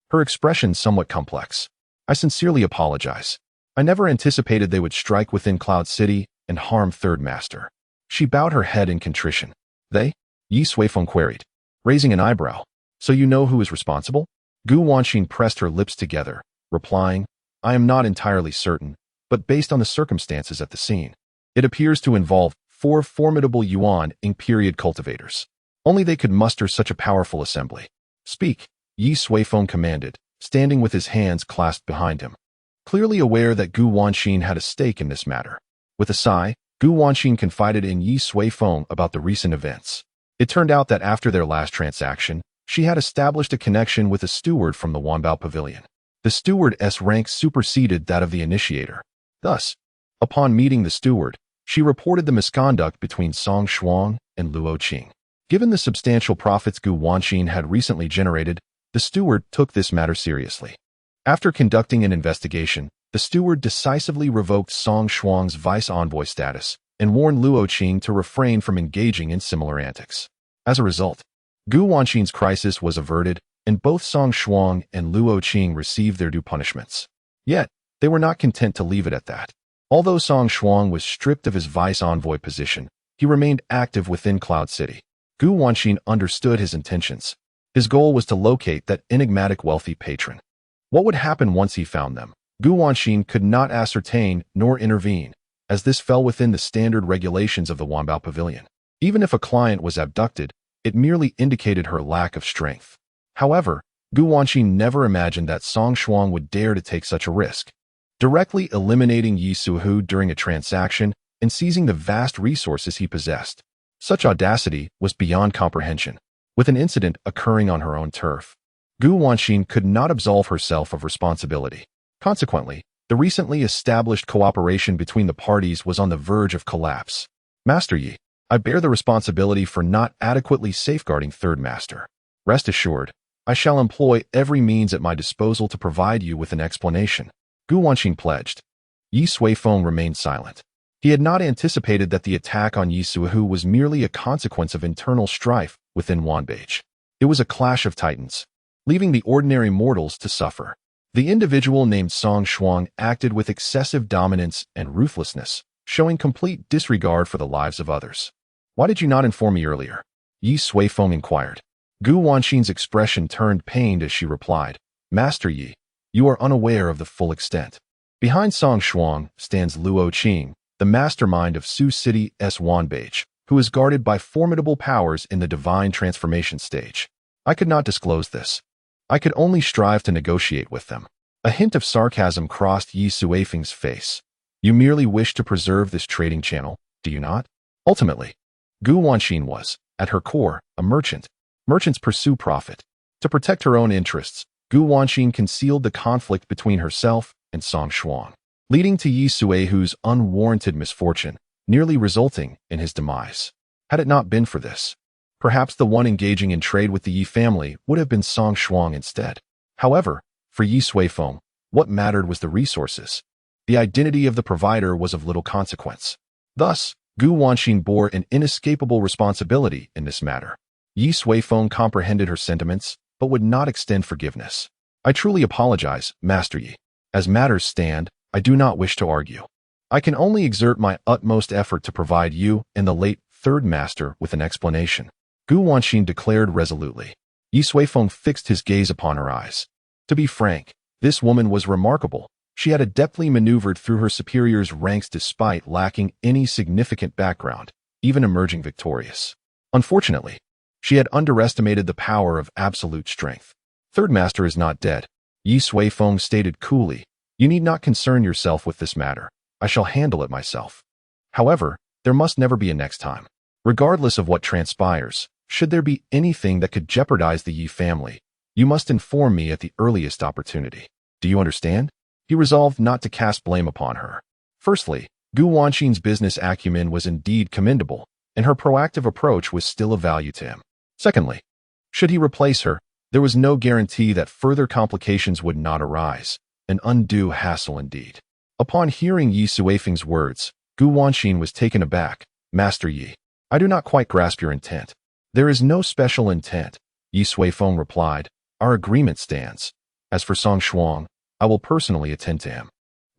Her expression somewhat complex. I sincerely apologize. I never anticipated they would strike within Cloud City and harm Third Master. She bowed her head in contrition. They? Ye Suifeng queried, raising an eyebrow. So you know who is responsible? Gu Wanxin pressed her lips together, replying, I am not entirely certain, but based on the circumstances at the scene, it appears to involve 4 formidable Yuan Ing period cultivators. Only they could muster such a powerful assembly. Speak, Ye Suifeng commanded, standing with his hands clasped behind him. Clearly aware that Gu Wanxin had a stake in this matter. With a sigh, Gu Wanxin confided in Ye Suifeng about the recent events. It turned out that after their last transaction, she had established a connection with a steward from the Wanbao Pavilion. The steward's rank superseded that of the initiator. Thus, upon meeting the steward, she reported the misconduct between Song Shuang and Luo Qing. Given the substantial profits Gu Wanxin had recently generated, the steward took this matter seriously. After conducting an investigation, the steward decisively revoked Song Shuang's vice envoy status and warned Luo Qing to refrain from engaging in similar antics. As a result, Gu Wanxin's crisis was averted, and both Song Shuang and Luo Qing received their due punishments. Yet, they were not content to leave it at that. Although Song Shuang was stripped of his vice envoy position, he remained active within Cloud City. Gu Wanxin understood his intentions. His goal was to locate that enigmatic wealthy patron. What would happen once he found them? Gu Wanxin could not ascertain nor intervene, as this fell within the standard regulations of the Wanbao Pavilion. Even if a client was abducted, it merely indicated her lack of strength. However, Gu Wanxin never imagined that Song Shuang would dare to take such a risk. Directly eliminating Ye Suifeng during a transaction and seizing the vast resources he possessed. Such audacity was beyond comprehension. With an incident occurring on her own turf, Gu Wanxin could not absolve herself of responsibility. Consequently, the recently established cooperation between the parties was on the verge of collapse. Master Yi, I bear the responsibility for not adequately safeguarding Third Master. Rest assured, I shall employ every means at my disposal to provide you with an explanation. Gu Wanxin pledged. Ye Suifeng remained silent. He had not anticipated that the attack on Ye Suifeng was merely a consequence of internal strife within Wanbao. It was a clash of titans, leaving the ordinary mortals to suffer. The individual named Song Shuang acted with excessive dominance and ruthlessness, showing complete disregard for the lives of others. Why did you not inform me earlier? Ye Suifeng inquired. Gu Wanxin's expression turned pained as she replied, Master Yi, you are unaware of the full extent. Behind Song Shuang stands Luo Qing, the mastermind of Su City's Wanbao, who is guarded by formidable powers in the divine transformation stage. I could not disclose this. I could only strive to negotiate with them. A hint of sarcasm crossed Ye Suifeng's face. You merely wish to preserve this trading channel, do you not? Ultimately, Gu Wanxin was, at her core, a merchant. Merchants pursue profit. To protect her own interests, Gu Wanxin concealed the conflict between herself and Song Shuang, leading to Ye Suifeng's unwarranted misfortune, nearly resulting in his demise. Had it not been for this, perhaps the one engaging in trade with the Ye family would have been Song Shuang instead. However, for Ye Suifeng, what mattered was the resources. The identity of the provider was of little consequence. Thus, Gu Wanxin bore an inescapable responsibility in this matter. Ye Suifeng comprehended her sentiments, but would not extend forgiveness. I truly apologize, Master Yi. As matters stand, I do not wish to argue. I can only exert my utmost effort to provide you and the late Third Master with an explanation. Gu Wanxin declared resolutely. Ye Suifeng fixed his gaze upon her eyes. To be frank, this woman was remarkable. She had adeptly maneuvered through her superior's ranks despite lacking any significant background, even emerging victorious. Unfortunately, she had underestimated the power of absolute strength. Third Master is not dead, Ye Suifeng stated coolly. You need not concern yourself with this matter. I shall handle it myself. However, there must never be a next time. Regardless of what transpires, should there be anything that could jeopardize the Ye family, you must inform me at the earliest opportunity. Do you understand? He resolved not to cast blame upon her. Firstly, Gu Wanqing's business acumen was indeed commendable, and her proactive approach was still of value to him. Secondly, should he replace her, there was no guarantee that further complications would not arise, an undue hassle indeed. Upon hearing Ye Suifeng's words, Gu Wanqing was taken aback. Master Yi, I do not quite grasp your intent. There is no special intent, Ye Suifeng replied. Our agreement stands. As for Song Shuang, I will personally attend to him.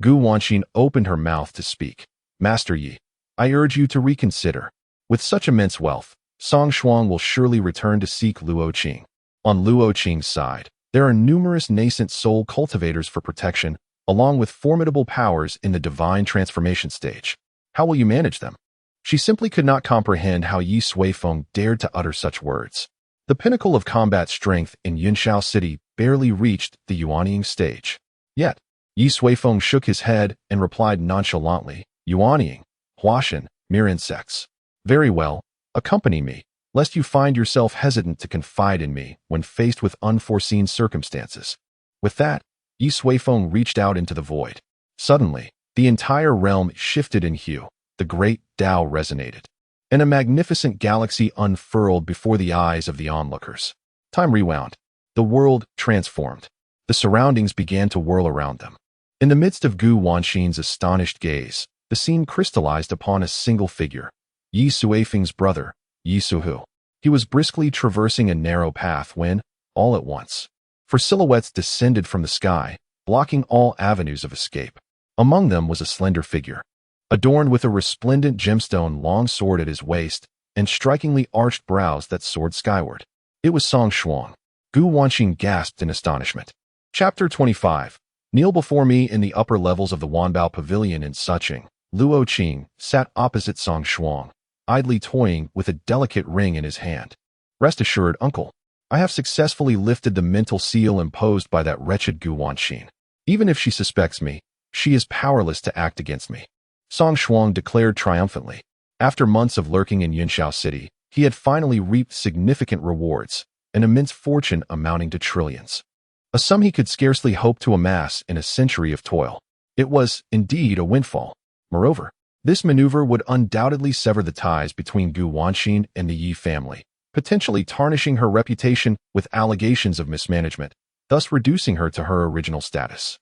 Gu Wanqing opened her mouth to speak. Master Yi, I urge you to reconsider. With such immense wealth, Song Shuang will surely return to seek Luo Qing. On Luo Qing's side, there are numerous nascent soul cultivators for protection, along with formidable powers in the divine transformation stage. How will you manage them? She simply could not comprehend how Ye Suifeng dared to utter such words. The pinnacle of combat strength in Yunxiao City barely reached the Yuanying stage. Yet, Ye Suifeng shook his head and replied nonchalantly, Yuanying, Huashan, mere insects. Very well, accompany me, lest you find yourself hesitant to confide in me when faced with unforeseen circumstances. With that, Ye Suifeng reached out into the void. Suddenly, the entire realm shifted in hue. The great Dao resonated, and a magnificent galaxy unfurled before the eyes of the onlookers. Time rewound. The world transformed. The surroundings began to whirl around them. In the midst of Gu Wanqing's astonished gaze, the scene crystallized upon a single figure, Ye Suifeng's brother, Ye Suhu. He was briskly traversing a narrow path when, all at once, four silhouettes descended from the sky, blocking all avenues of escape. Among them was a slender figure, adorned with a resplendent gemstone long sword at his waist and strikingly arched brows that soared skyward. It was Song Shuang. Gu Wanqing gasped in astonishment. Chapter 25. Kneel before me in the upper levels of the Wanbao Pavilion in Suching. Luo Qing sat opposite Song Shuang, idly toying with a delicate ring in his hand. Rest assured, uncle, I have successfully lifted the mental seal imposed by that wretched Gu Wanqing. Even if she suspects me, she is powerless to act against me, Song Shuang declared triumphantly. After months of lurking in Yunxiao City, he had finally reaped significant rewards, an immense fortune amounting to trillions. A sum he could scarcely hope to amass in a century of toil. It was, indeed, a windfall. Moreover, this maneuver would undoubtedly sever the ties between Gu Wanqing and the Yi family, potentially tarnishing her reputation with allegations of mismanagement, thus reducing her to her original status.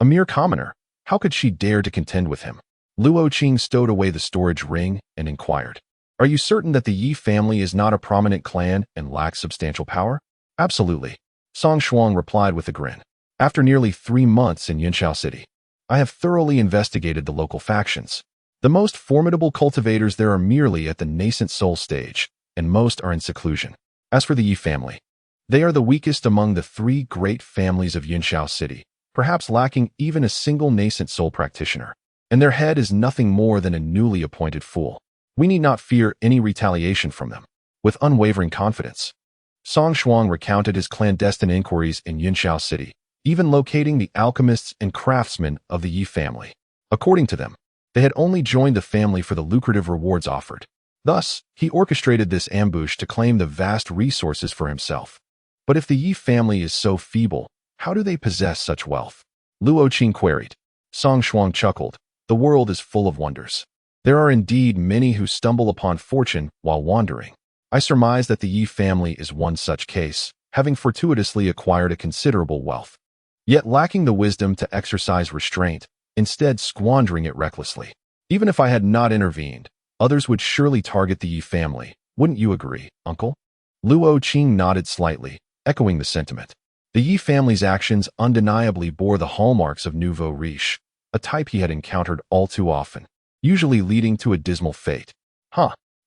A mere commoner, how could she dare to contend with him? Luo Qing stowed away the storage ring and inquired, Are you certain that the Yi family is not a prominent clan and lacks substantial power? Absolutely, Song Shuang replied with a grin. After nearly 3 months in Yunxiao City, I have thoroughly investigated the local factions. The most formidable cultivators there are merely at the nascent soul stage, and most are in seclusion. As for the Yi family, they are the weakest among the 3 great families of Yunxiao City, perhaps lacking even a single nascent soul practitioner. And their head is nothing more than a newly appointed fool. We need not fear any retaliation from them. With unwavering confidence, Song Shuang recounted his clandestine inquiries in Yunxiao City, even locating the alchemists and craftsmen of the Yi family. According to them, they had only joined the family for the lucrative rewards offered. Thus, he orchestrated this ambush to claim the vast resources for himself. But if the Yi family is so feeble, how do they possess such wealth? Luo Qing queried. Song Shuang chuckled. The world is full of wonders. There are indeed many who stumble upon fortune while wandering. I surmise that the Yi family is one such case, having fortuitously acquired a considerable wealth, yet lacking the wisdom to exercise restraint, instead squandering it recklessly. Even if I had not intervened, others would surely target the Yi family. Wouldn't you agree, uncle? Luo Qing nodded slightly, echoing the sentiment. The Yi family's actions undeniably bore the hallmarks of nouveau riche, a type he had encountered all too often, usually leading to a dismal fate.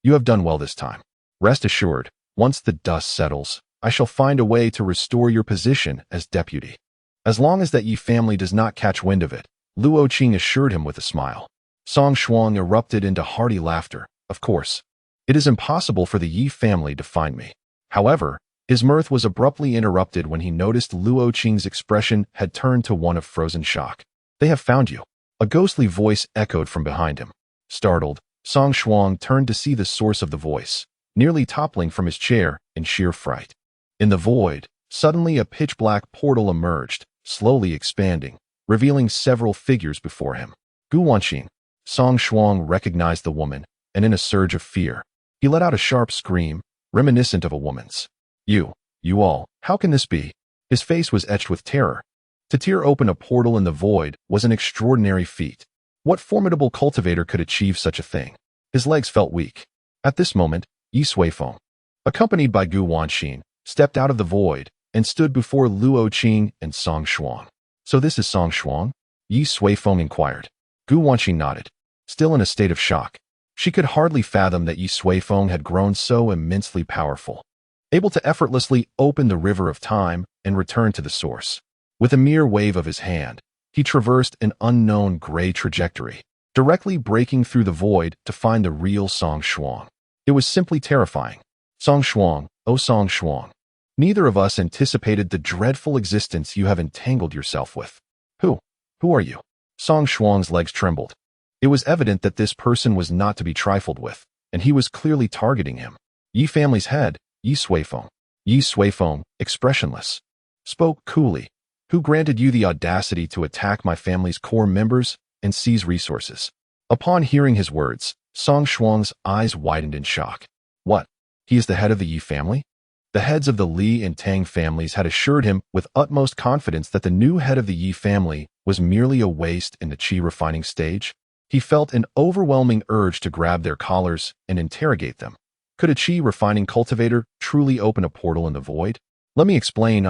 You have done well this time. Rest assured, once the dust settles, I shall find a way to restore your position as deputy. As long as that Yi family does not catch wind of it, Luo Qing assured him with a smile. Song Shuang erupted into hearty laughter. Of course, it is impossible for the Yi family to find me. However, his mirth was abruptly interrupted when he noticed Luo Qing's expression had turned to one of frozen shock. They have found you. A ghostly voice echoed from behind him. Startled, Song Shuang turned to see the source of the voice, nearly toppling from his chair in sheer fright. In the void, suddenly a pitch-black portal emerged, slowly expanding, revealing several figures before him. Gu Wanqing. Song Shuang recognized the woman, and in a surge of fear, he let out a sharp scream, reminiscent of a woman's. You all, how can this be? His face was etched with terror. To tear open a portal in the void was an extraordinary feat. What formidable cultivator could achieve such a thing? His legs felt weak. At this moment, Ye Suifeng, accompanied by Gu Wanqing, stepped out of the void and stood before Luo Qing and Song Shuang. So this is Song Shuang? Ye Suifeng inquired. Gu Wanqing nodded, still in a state of shock. She could hardly fathom that Ye Suifeng had grown so immensely powerful, able to effortlessly open the river of time and return to the source. With a mere wave of his hand, he traversed an unknown gray trajectory, directly breaking through the void to find the real Song Shuang. It was simply terrifying. Song Shuang, oh Song Shuang. Neither of us anticipated the dreadful existence you have entangled yourself with. Who are you? Song Shuang's legs trembled. It was evident that this person was not to be trifled with, and he was clearly targeting him. Ye family's head, Ye Suifeng. Ye Suifeng, expressionless, spoke coolly. Who granted you the audacity to attack my family's core members and seize resources? Upon hearing his words, Song Shuang's eyes widened in shock. What? He is the head of the Ye family? The heads of the Li and Tang families had assured him with utmost confidence that the new head of the Ye family was merely a waste in the qi refining stage. He felt an overwhelming urge to grab their collars and interrogate them. Could a qi refining cultivator truly open a portal in the void? Let me explain.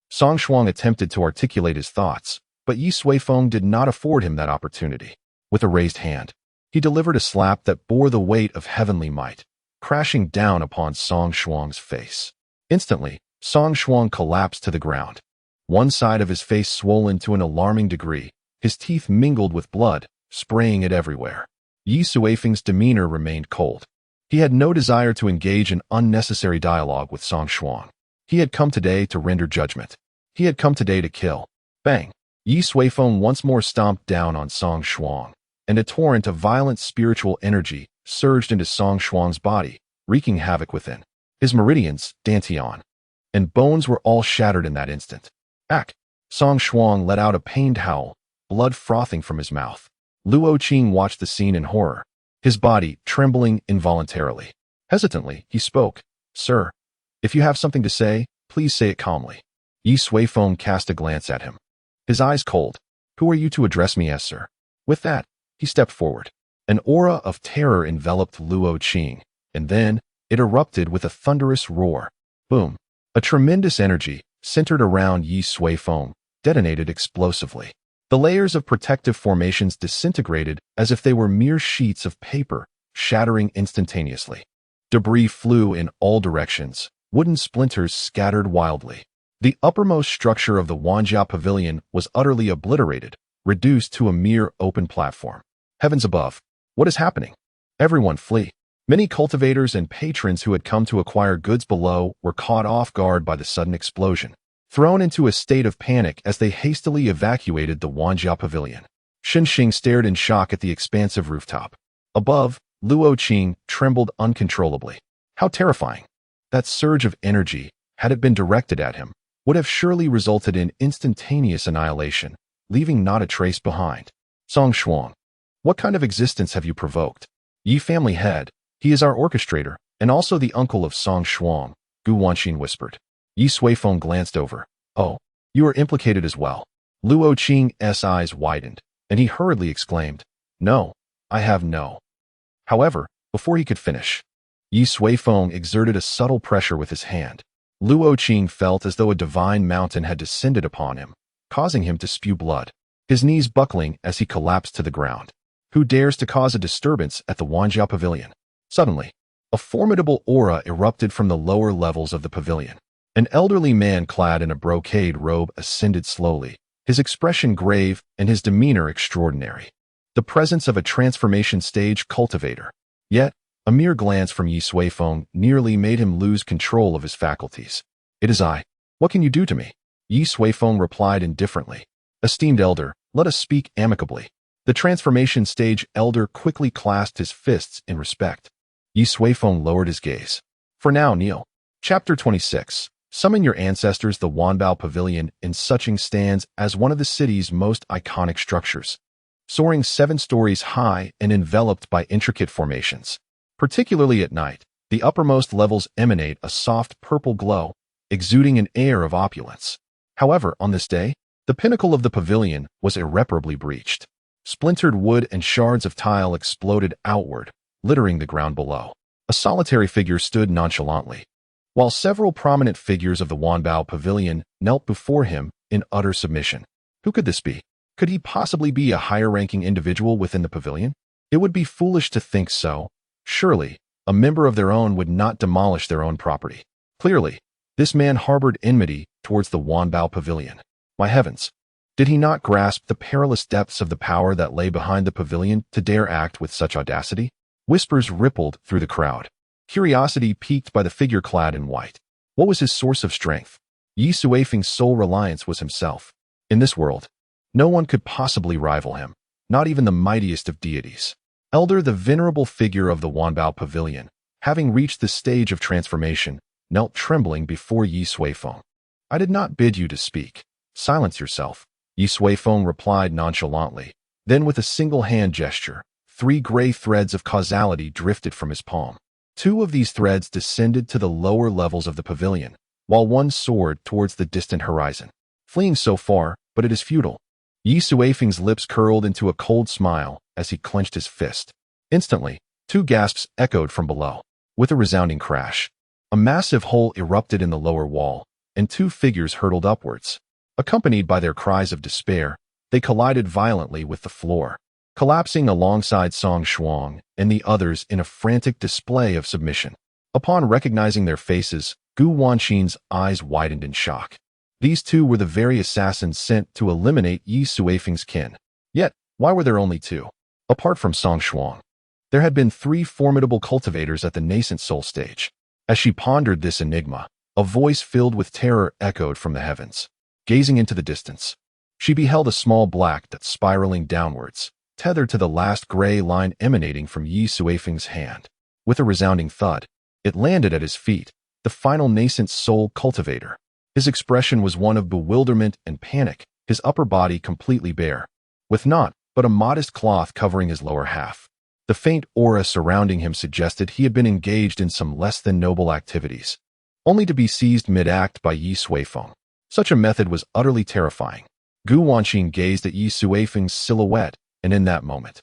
Song Shuang attempted to articulate his thoughts, but Ye Suifeng did not afford him that opportunity. With a raised hand, he delivered a slap that bore the weight of heavenly might, crashing down upon Song Shuang's face. Instantly, Song Shuang collapsed to the ground. One side of his face swollen to an alarming degree, his teeth mingled with blood, spraying it everywhere. Ye Suifeng's demeanor remained cold. He had no desire to engage in unnecessary dialogue with Song Shuang. He had come today to render judgment. He had come today to kill. Bang! Ye Suifeng once more stomped down on Song Shuang, and a torrent of violent spiritual energy surged into Song Shuang's body, wreaking havoc within. His meridians, dantian, and bones were all shattered in that instant. Ack! Song Shuang let out a pained howl, blood frothing from his mouth. Luo Qing watched the scene in horror, his body trembling involuntarily. Hesitantly, he spoke. Sir, if you have something to say, please say it calmly. Ye Suifeng cast a glance at him, his eyes cold. Who are you to address me as sir? With that, he stepped forward. An aura of terror enveloped Luo Qing, and then it erupted with a thunderous roar. Boom! A tremendous energy, centered around Ye Suifeng, detonated explosively. The layers of protective formations disintegrated as if they were mere sheets of paper, shattering instantaneously. Debris flew in all directions, wooden splinters scattered wildly. The uppermost structure of the Yunxiao pavilion was utterly obliterated, reduced to a mere open platform. Heavens above! What is happening? Everyone flee. Many cultivators and patrons who had come to acquire goods below were caught off guard by the sudden explosion, thrown into a state of panic as they hastily evacuated the Yunxiao pavilion. Xinxing stared in shock at the expansive rooftop. Above, Luo Qing trembled uncontrollably. How terrifying! That surge of energy, had it been directed at him, would have surely resulted in instantaneous annihilation, leaving not a trace behind. Song Shuang, what kind of existence have you provoked? Ye family head, he is our orchestrator, and also the uncle of Song Shuang, Gu Wanqing whispered. Ye Suifeng glanced over. Oh, you are implicated as well. Luo Qing's eyes widened, and he hurriedly exclaimed, No, I have no. However, before he could finish, Ye Suifeng exerted a subtle pressure with his hand. Luo Qing felt as though a divine mountain had descended upon him, causing him to spew blood, his knees buckling as he collapsed to the ground. Who dares to cause a disturbance at the Yunxiao pavilion? Suddenly, a formidable aura erupted from the lower levels of the pavilion. An elderly man clad in a brocade robe ascended slowly, his expression grave and his demeanor extraordinary. The presence of a transformation stage cultivator. Yet, a mere glance from Ye Suifeng nearly made him lose control of his faculties. It is I. What can you do to me? Ye Suifeng replied indifferently. Esteemed elder, let us speak amicably. The transformation stage elder quickly clasped his fists in respect. Ye Suifeng lowered his gaze. For now, kneel. Chapter 26. Summon your ancestors. The Wanbao Pavilion in Suching stands as one of the city's most iconic structures, soaring 7 stories high and enveloped by intricate formations. Particularly at night, the uppermost levels emanate a soft purple glow, exuding an air of opulence. However, on this day, the pinnacle of the pavilion was irreparably breached. Splintered wood and shards of tile exploded outward, littering the ground below. A solitary figure stood nonchalantly, while several prominent figures of the Wanbao Pavilion knelt before him in utter submission. Who could this be? Could he possibly be a higher-ranking individual within the pavilion? It would be foolish to think so. Surely, a member of their own would not demolish their own property. Clearly, this man harbored enmity towards the Wanbao Pavilion. My heavens! Did he not grasp the perilous depths of the power that lay behind the pavilion to dare act with such audacity? Whispers rippled through the crowd, curiosity piqued by the figure clad in white. What was his source of strength? Ye Suifeng's sole reliance was himself. In this world, no one could possibly rival him, not even the mightiest of deities. Elder, the venerable figure of the Wanbao Pavilion, having reached the stage of transformation, knelt trembling before Ye Suifeng. I did not bid you to speak. Silence yourself, Ye Suifeng replied nonchalantly. Then with a single hand gesture, 3 gray threads of causality drifted from his palm. 2 of these threads descended to the lower levels of the pavilion, while one soared towards the distant horizon. Fleeing so far, but it is futile. Ye Suifeng's lips curled into a cold smile as he clenched his fist. Instantly, 2 gasps echoed from below. With a resounding crash, a massive hole erupted in the lower wall, and 2 figures hurtled upwards. Accompanied by their cries of despair, they collided violently with the floor, collapsing alongside Song Shuang and the others in a frantic display of submission. Upon recognizing their faces, Gu Wanqin's eyes widened in shock. These 2 were the very assassins sent to eliminate Ye Suifeng's kin. Yet, why were there only 2? Apart from Song Shuang, there had been 3 formidable cultivators at the nascent soul stage. As she pondered this enigma, a voice filled with terror echoed from the heavens. Gazing into the distance, she beheld a small black dot spiraling downwards, tethered to the last gray line emanating from Ye Suifeng's hand. With a resounding thud, it landed at his feet, the final nascent soul cultivator. His expression was one of bewilderment and panic, his upper body completely bare, with naught but a modest cloth covering his lower half. The faint aura surrounding him suggested he had been engaged in some less than noble activities, only to be seized mid-act by Ye Suifeng. Such a method was utterly terrifying. Gu Wanqin gazed at Ye Suifeng's silhouette, and in that moment,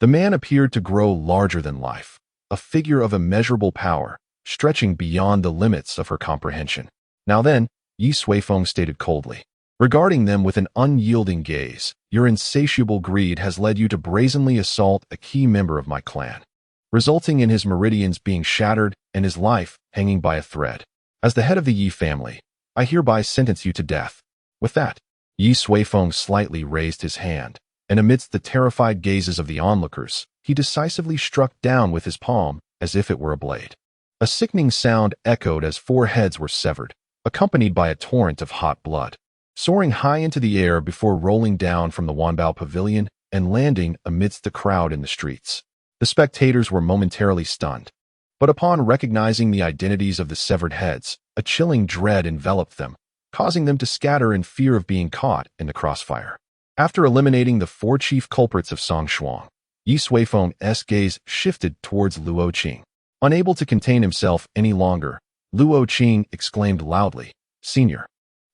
the man appeared to grow larger than life, a figure of immeasurable power, stretching beyond the limits of her comprehension. Now then, Ye Suifeng stated coldly, regarding them with an unyielding gaze, your insatiable greed has led you to brazenly assault a key member of my clan, resulting in his meridians being shattered and his life hanging by a thread. As the head of the Ye family, I hereby sentence you to death. With that, Ye Suifeng slightly raised his hand, and amidst the terrified gazes of the onlookers, he decisively struck down with his palm as if it were a blade. A sickening sound echoed as 4 heads were severed, accompanied by a torrent of hot blood, soaring high into the air before rolling down from the Wanbao Pavilion and landing amidst the crowd in the streets. The spectators were momentarily stunned, but upon recognizing the identities of the severed heads, a chilling dread enveloped them, causing them to scatter in fear of being caught in the crossfire. After eliminating the 4 chief culprits of Song Shuang, Ye Suifeng's gaze shifted towards Luo Qing. Unable to contain himself any longer, Luo Qing exclaimed loudly, "Senior,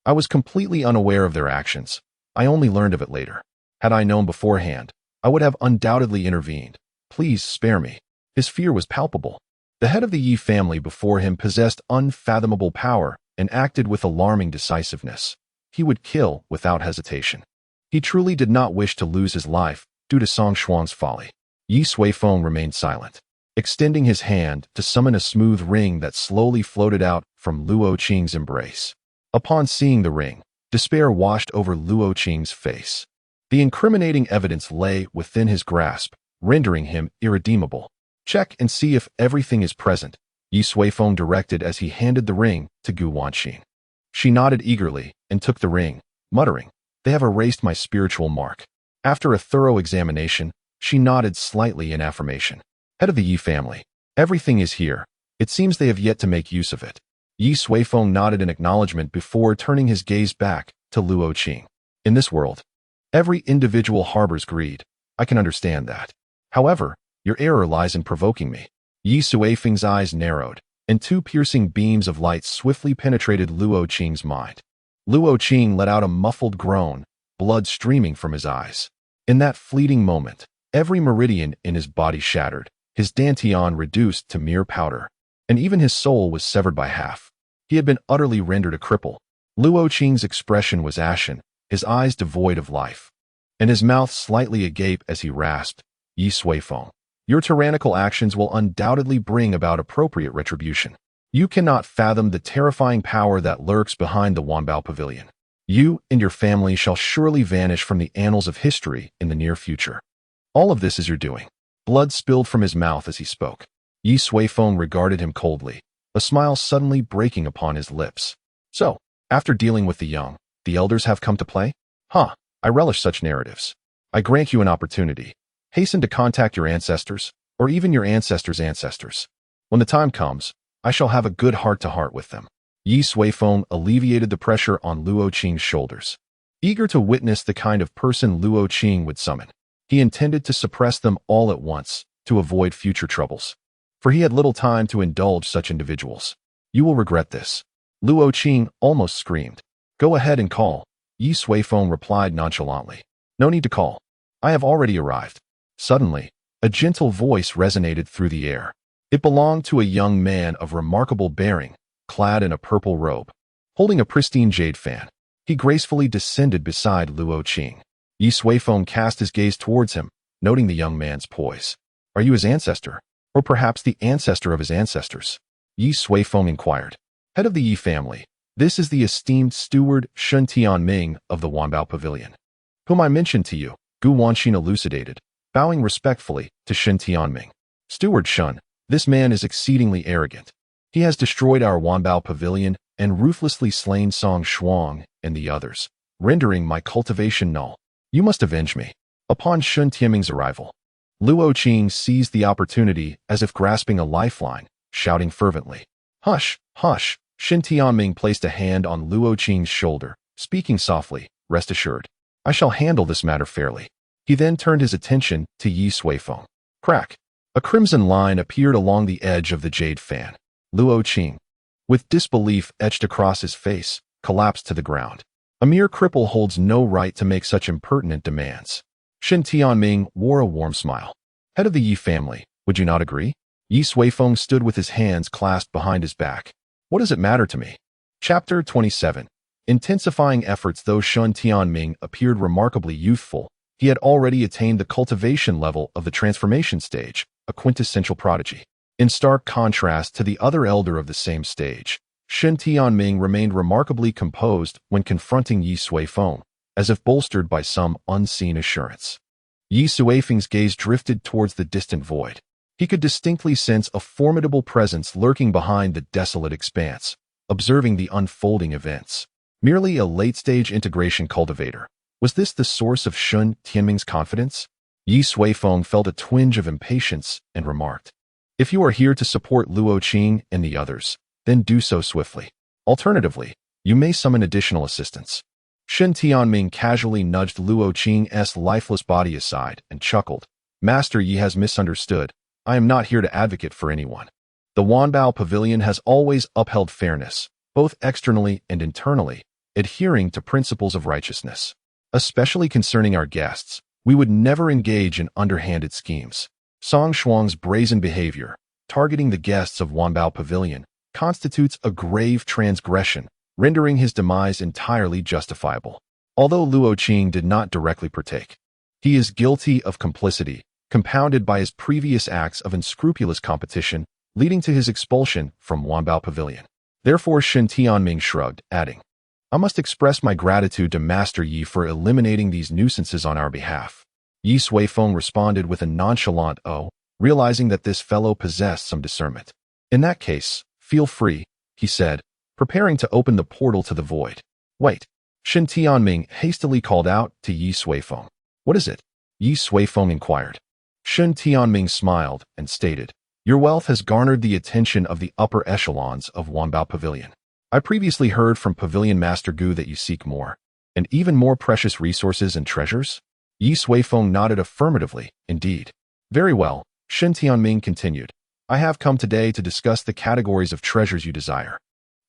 I was completely unaware of their actions. I only learned of it later. Had I known beforehand, I would have undoubtedly intervened. Please spare me." His fear was palpable. The head of the Ye family before him possessed unfathomable power and acted with alarming decisiveness. He would kill without hesitation. He truly did not wish to lose his life due to Song Shuang's folly. Ye Suifeng remained silent, extending his hand to summon a smooth ring that slowly floated out from Luo Qing's embrace. Upon seeing the ring, despair washed over Luo Qing's face. The incriminating evidence lay within his grasp, rendering him irredeemable. "Check and see if everything is present," Ye Suifeng directed as he handed the ring to Gu Wanqin. She nodded eagerly and took the ring, muttering, "They have erased my spiritual mark." After a thorough examination, she nodded slightly in affirmation. "Head of the Ye family, everything is here. It seems they have yet to make use of it." Ye Suifeng nodded in acknowledgement before turning his gaze back to Luo Qing. In this world, every individual harbors greed. I can understand that. However, your error lies in provoking me. Ye Suifeng's eyes narrowed, and two piercing beams of light swiftly penetrated Luo Qing's mind. Luo Qing let out a muffled groan, blood streaming from his eyes. In that fleeting moment, every meridian in his body shattered, his dantian reduced to mere powder, and even his soul was severed by half. He had been utterly rendered a cripple. Luo Qing's expression was ashen, his eyes devoid of life, and his mouth slightly agape as he rasped, Ye Suifeng, your tyrannical actions will undoubtedly bring about appropriate retribution. You cannot fathom the terrifying power that lurks behind the Wanbao Pavilion. You and your family shall surely vanish from the annals of history in the near future. All of this is your doing. Blood spilled from his mouth as he spoke. Ye Suifeng regarded him coldly, a smile suddenly breaking upon his lips. So, after dealing with the young, the elders have come to play? Huh, I relish such narratives. I grant you an opportunity. Hasten to contact your ancestors, or even your ancestors' ancestors. When the time comes, I shall have a good heart-to-heart with them. Ye Suifeng alleviated the pressure on Luo Qing's shoulders. Eager to witness the kind of person Luo Qing would summon, he intended to suppress them all at once to avoid future troubles. For he had little time to indulge such individuals. You will regret this. Luo Qing almost screamed. Go ahead and call. Ye Suifeng replied nonchalantly. No need to call. I have already arrived. Suddenly, a gentle voice resonated through the air. It belonged to a young man of remarkable bearing, clad in a purple robe. Holding a pristine jade fan, he gracefully descended beside Luo Qing. Ye Suifeng cast his gaze towards him, noting the young man's poise. Are you his ancestor? Or perhaps the ancestor of his ancestors? Ye Suifeng inquired. Head of the Ye family, this is the esteemed steward Shun Tianming of the Wanbao Pavilion, whom I mentioned to you, Gu Wanxin elucidated, bowing respectfully to Shun Tianming. Steward Shun, this man is exceedingly arrogant. He has destroyed our Wanbao Pavilion and ruthlessly slain Song Shuang and the others, rendering my cultivation null. You must avenge me. Upon Shun Tianming's arrival, Luo Qing seized the opportunity as if grasping a lifeline, shouting fervently. Hush, hush! Shun Tianming placed a hand on Luo Qing's shoulder, speaking softly, rest assured. I shall handle this matter fairly. He then turned his attention to Ye Suifeng. Crack! A crimson line appeared along the edge of the jade fan. Luo Qing, with disbelief etched across his face, collapsed to the ground. A mere cripple holds no right to make such impertinent demands. Shun Tianming wore a warm smile. Head of the Ye family, would you not agree? Ye Suifeng stood with his hands clasped behind his back. What does it matter to me? Chapter 27. Intensifying efforts. Though Shun Tianming appeared remarkably youthful, he had already attained the cultivation level of the transformation stage, a quintessential prodigy. In stark contrast to the other elder of the same stage, Shun Tianming remained remarkably composed when confronting Ye Suifeng, as if bolstered by some unseen assurance. Ye Suifeng's gaze drifted towards the distant void. He could distinctly sense a formidable presence lurking behind the desolate expanse, observing the unfolding events. Merely a late-stage integration cultivator. Was this the source of Shun Tianming's confidence? Ye Suifeng felt a twinge of impatience and remarked, if you are here to support Luo Qing and the others, then do so swiftly. Alternatively, you may summon additional assistance. Shun Tianming casually nudged Luo Qing's lifeless body aside and chuckled. Master Yi has misunderstood. I am not here to advocate for anyone. The Wanbao Pavilion has always upheld fairness, both externally and internally, adhering to principles of righteousness. Especially concerning our guests, we would never engage in underhanded schemes. Song Shuang's brazen behavior, targeting the guests of Wanbao Pavilion, constitutes a grave transgression, rendering his demise entirely justifiable. Although Luo Qing did not directly partake, he is guilty of complicity, compounded by his previous acts of unscrupulous competition, leading to his expulsion from Wanbao Pavilion. Therefore Shun Tianming shrugged, adding, I must express my gratitude to Master Yi for eliminating these nuisances on our behalf. Ye Suifeng responded with a nonchalant "Oh," realizing that this fellow possessed some discernment. In that case, feel free, he said, preparing to open the portal to the void. Wait. Shun Tianming hastily called out to Ye Suifeng. What is it? Ye Suifeng inquired. Shun Tianming smiled and stated, Your wealth has garnered the attention of the upper echelons of Wanbao Pavilion. I previously heard from Pavilion Master Gu that you seek more, and even more precious resources and treasures? Ye Suifeng nodded affirmatively, indeed. Very well, Shen Tianming continued. I have come today to discuss the categories of treasures you desire.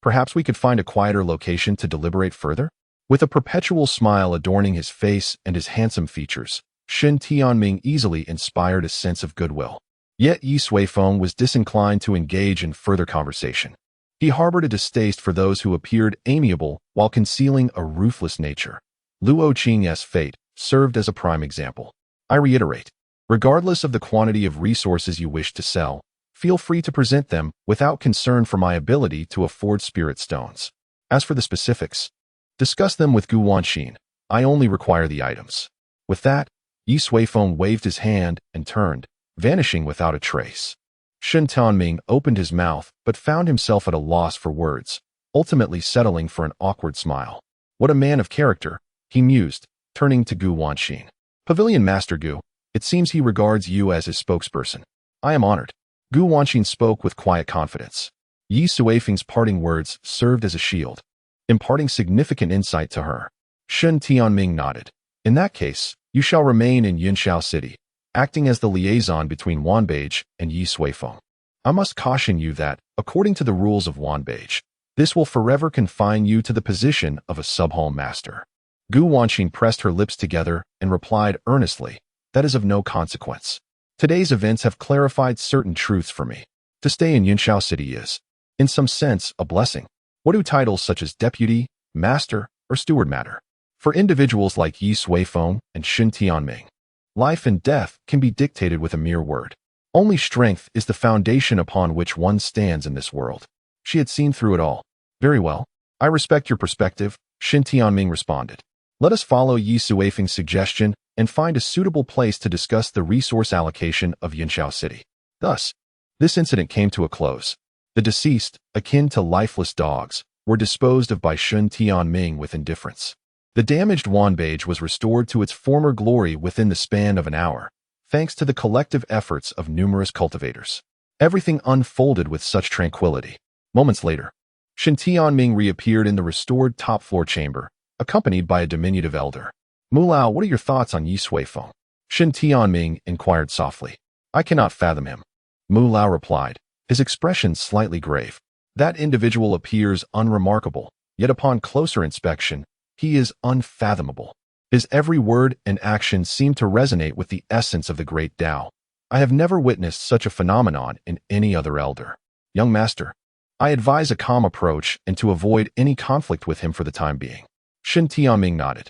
Perhaps we could find a quieter location to deliberate further? With a perpetual smile adorning his face and his handsome features, Shen Tianming easily inspired a sense of goodwill. Yet Ye Suifeng was disinclined to engage in further conversation. He harbored a distaste for those who appeared amiable while concealing a ruthless nature. Luo Qing's fate served as a prime example. I reiterate, regardless of the quantity of resources you wish to sell, feel free to present them without concern for my ability to afford spirit stones. As for the specifics, discuss them with Gu Wanxin. I only require the items. With that, Ye Suifeng waved his hand and turned, vanishing without a trace. Shen Tianming opened his mouth but found himself at a loss for words, ultimately settling for an awkward smile. What a man of character, he mused, turning to Gu Wanxin. Pavilion Master Gu, it seems he regards you as his spokesperson. I am honored. Gu Wanxin spoke with quiet confidence. Ye Suifeng's parting words served as a shield, imparting significant insight to her. Shen Tianming nodded. In that case, you shall remain in Yunxiao City, acting as the liaison between Wanbage and Ye Suifeng. I must caution you that, according to the rules of Wanbage, this will forever confine you to the position of a sub-hall master. Gu Wanxin pressed her lips together and replied earnestly, that is of no consequence. Today's events have clarified certain truths for me. To stay in Yunxiao City is, in some sense, a blessing. What do titles such as deputy, master, or steward matter? For individuals like Ye Suifeng and Shen Tianming, life and death can be dictated with a mere word. Only strength is the foundation upon which one stands in this world. She had seen through it all. Very well. I respect your perspective, Shen Tianming responded. Let us follow Ye Suifeng's suggestion and find a suitable place to discuss the resource allocation of Yunxiao City. Thus, this incident came to a close. The deceased, akin to lifeless dogs, were disposed of by Shen Tianming with indifference. The damaged Wanbage was restored to its former glory within the span of an hour, thanks to the collective efforts of numerous cultivators. Everything unfolded with such tranquility. Moments later, Shen Tianming reappeared in the restored top-floor chamber, accompanied by a diminutive elder. Mulao, what are your thoughts on Ye Suifeng? Shen Tianming inquired softly. I cannot fathom him. Mulao replied, his expression slightly grave. That individual appears unremarkable, yet upon closer inspection, he is unfathomable. His every word and action seem to resonate with the essence of the great Dao. I have never witnessed such a phenomenon in any other elder. Young master, I advise a calm approach and to avoid any conflict with him for the time being. Shen Tianming nodded.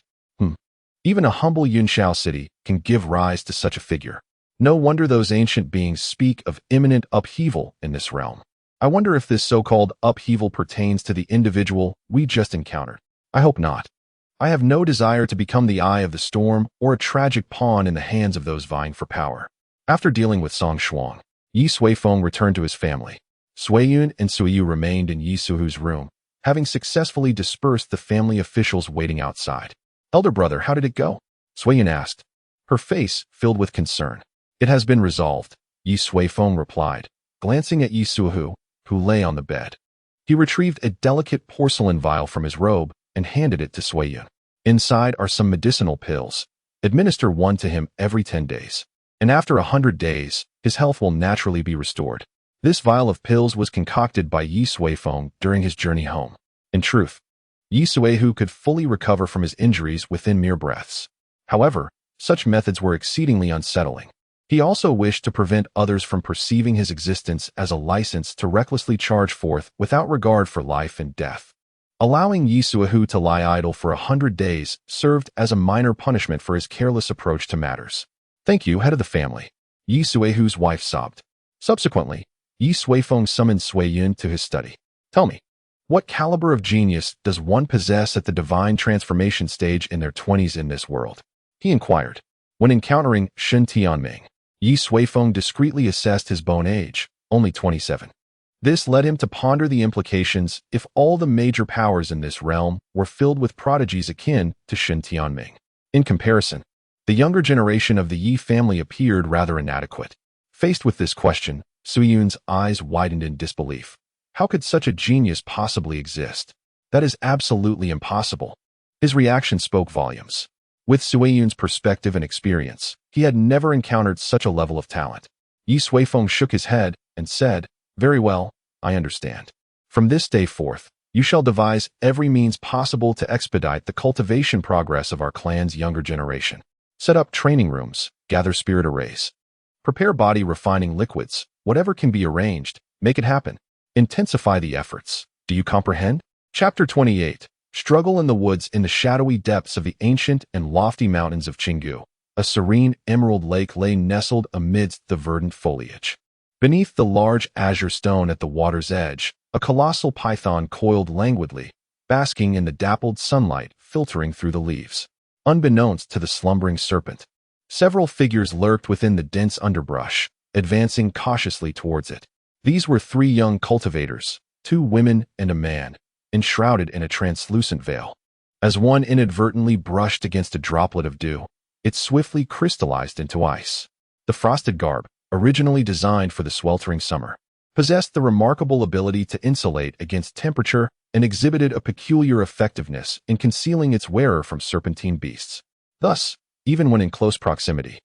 Even a humble Yunxiao city can give rise to such a figure. No wonder those ancient beings speak of imminent upheaval in this realm. I wonder if this so-called upheaval pertains to the individual we just encountered. I hope not. I have no desire to become the eye of the storm or a tragic pawn in the hands of those vying for power. After dealing with Song Shuang, Ye Suifeng returned to his family. Suiyun and Suiyu remained in Ye Suhu's room, having successfully dispersed the family officials waiting outside. Elder brother, how did it go? Suiyun asked, her face filled with concern. It has been resolved, Ye Suifeng replied, glancing at Ye Suhu, who lay on the bed. He retrieved a delicate porcelain vial from his robe and handed it to Suiyun. Inside are some medicinal pills. Administer one to him every 10 days. And after 100 days, his health will naturally be restored. This vial of pills was concocted by Ye Suifeng during his journey home. In truth, Ye Suihu could fully recover from his injuries within mere breaths. However, such methods were exceedingly unsettling. He also wished to prevent others from perceiving his existence as a license to recklessly charge forth without regard for life and death. Allowing Ye Suihu to lie idle for 100 days served as a minor punishment for his careless approach to matters. Thank you, head of the family. Ye Suihu's wife sobbed. Subsequently, Ye Suifeng summoned Suiyun to his study. Tell me, what caliber of genius does one possess at the divine transformation stage in their 20s in this world? He inquired. When encountering Shen Tianming, Ye Suifeng discreetly assessed his bone age, only 27. This led him to ponder the implications if all the major powers in this realm were filled with prodigies akin to Shen Tianming. In comparison, the younger generation of the Yi family appeared rather inadequate. Faced with this question, Suiyun's eyes widened in disbelief. How could such a genius possibly exist? That is absolutely impossible. His reaction spoke volumes. With Suiyun's perspective and experience, he had never encountered such a level of talent. Ye Suifeng shook his head and said, "Very well, I understand. From this day forth, you shall devise every means possible to expedite the cultivation progress of our clan's younger generation. Set up training rooms, gather spirit arrays. Prepare body-refining liquids, whatever can be arranged, make it happen. Intensify the efforts. Do you comprehend?" Chapter 28. Struggle in the woods. In the shadowy depths of the ancient and lofty mountains of Qinggu, a serene emerald lake lay nestled amidst the verdant foliage. Beneath the large azure stone at the water's edge, a colossal python coiled languidly, basking in the dappled sunlight filtering through the leaves. Unbeknownst to the slumbering serpent, several figures lurked within the dense underbrush, advancing cautiously towards it. These were 3 young cultivators, 2 women and a man, enshrouded in a translucent veil. As one inadvertently brushed against a droplet of dew, it swiftly crystallized into ice. The frosted garb, originally designed for the sweltering summer, possessed the remarkable ability to insulate against temperature and exhibited a peculiar effectiveness in concealing its wearer from serpentine beasts. Thus, even when in close proximity,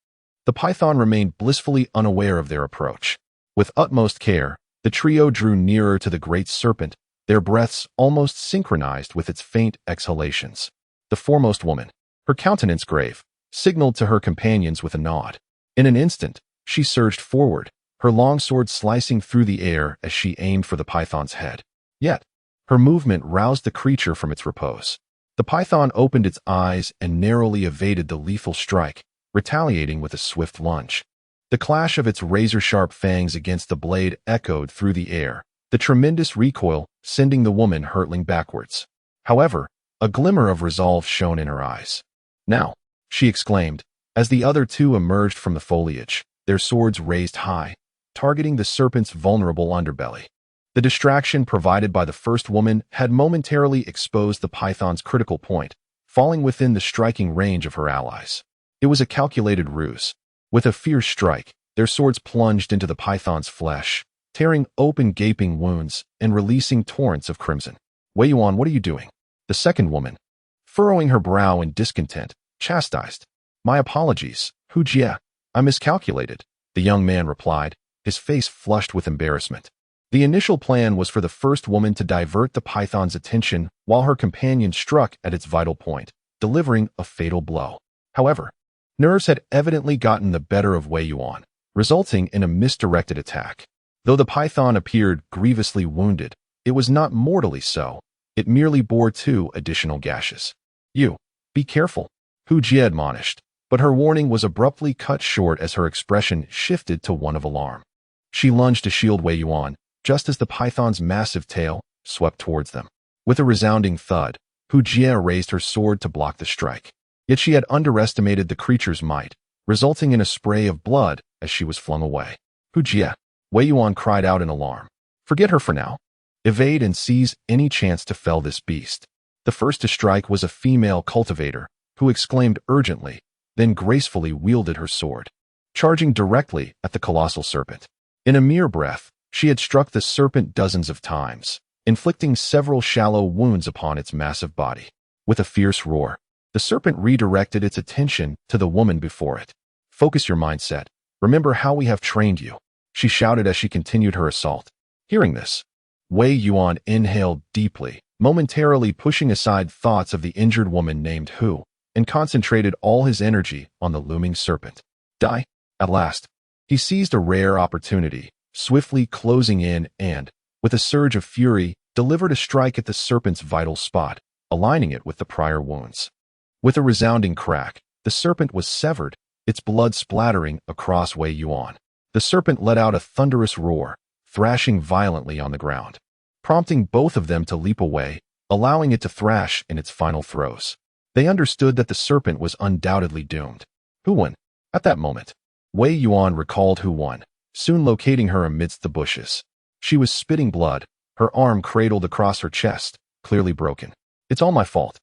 the python remained blissfully unaware of their approach. With utmost care, the trio drew nearer to the great serpent, their breaths almost synchronized with its faint exhalations. The foremost woman, her countenance grave, signaled to her companions with a nod. In an instant, she surged forward, her long sword slicing through the air as she aimed for the python's head. Yet, her movement roused the creature from its repose. The python opened its eyes and narrowly evaded the lethal strike, retaliating with a swift lunge. The clash of its razor-sharp fangs against the blade echoed through the air, the tremendous recoil sending the woman hurtling backwards. However, a glimmer of resolve shone in her eyes. "Now," she exclaimed, as the other 2 emerged from the foliage, their swords raised high, targeting the serpent's vulnerable underbelly. The distraction provided by the first woman had momentarily exposed the python's critical point, falling within the striking range of her allies. It was a calculated ruse. With a fierce strike, their swords plunged into the python's flesh, tearing open gaping wounds and releasing torrents of crimson. "Wei Yuan, what are you doing?" The second woman, furrowing her brow in discontent, chastised. "My apologies, Hu Jie. I miscalculated," the young man replied, his face flushed with embarrassment. The initial plan was for the first woman to divert the python's attention while her companion struck at its vital point, delivering a fatal blow. However, nerves had evidently gotten the better of Wei Yuan, resulting in a misdirected attack. Though the python appeared grievously wounded, it was not mortally so. It merely bore 2 additional gashes. "You, be careful," Hu Jie admonished, but her warning was abruptly cut short as her expression shifted to one of alarm. She lunged to shield Wei Yuan, just as the python's massive tail swept towards them. With a resounding thud, Hu Jie raised her sword to block the strike. Yet she had underestimated the creature's might, resulting in a spray of blood as she was flung away. "Hu Jie," Wei Yuan cried out in alarm. "Forget her for now. Evade and seize any chance to fell this beast." The first to strike was a female cultivator, who exclaimed urgently, then gracefully wielded her sword, charging directly at the colossal serpent. In a mere breath, she had struck the serpent dozens of times, inflicting several shallow wounds upon its massive body. With a fierce roar, the serpent redirected its attention to the woman before it. "Focus your mindset. Remember how we have trained you," she shouted as she continued her assault. Hearing this, Wei Yuan inhaled deeply, momentarily pushing aside thoughts of the injured woman named Hu, and concentrated all his energy on the looming serpent. "Die!" At last, he seized a rare opportunity, swiftly closing in and, with a surge of fury, delivered a strike at the serpent's vital spot, aligning it with the prior wounds. With a resounding crack, the serpent was severed, its blood splattering across Wei Yuan. The serpent let out a thunderous roar, thrashing violently on the ground, prompting both of them to leap away, allowing it to thrash in its final throes. They understood that the serpent was undoubtedly doomed. Hu won? At that moment, Wei Yuan recalled Hu won, soon locating her amidst the bushes. She was spitting blood, her arm cradled across her chest, clearly broken. "It's all my fault.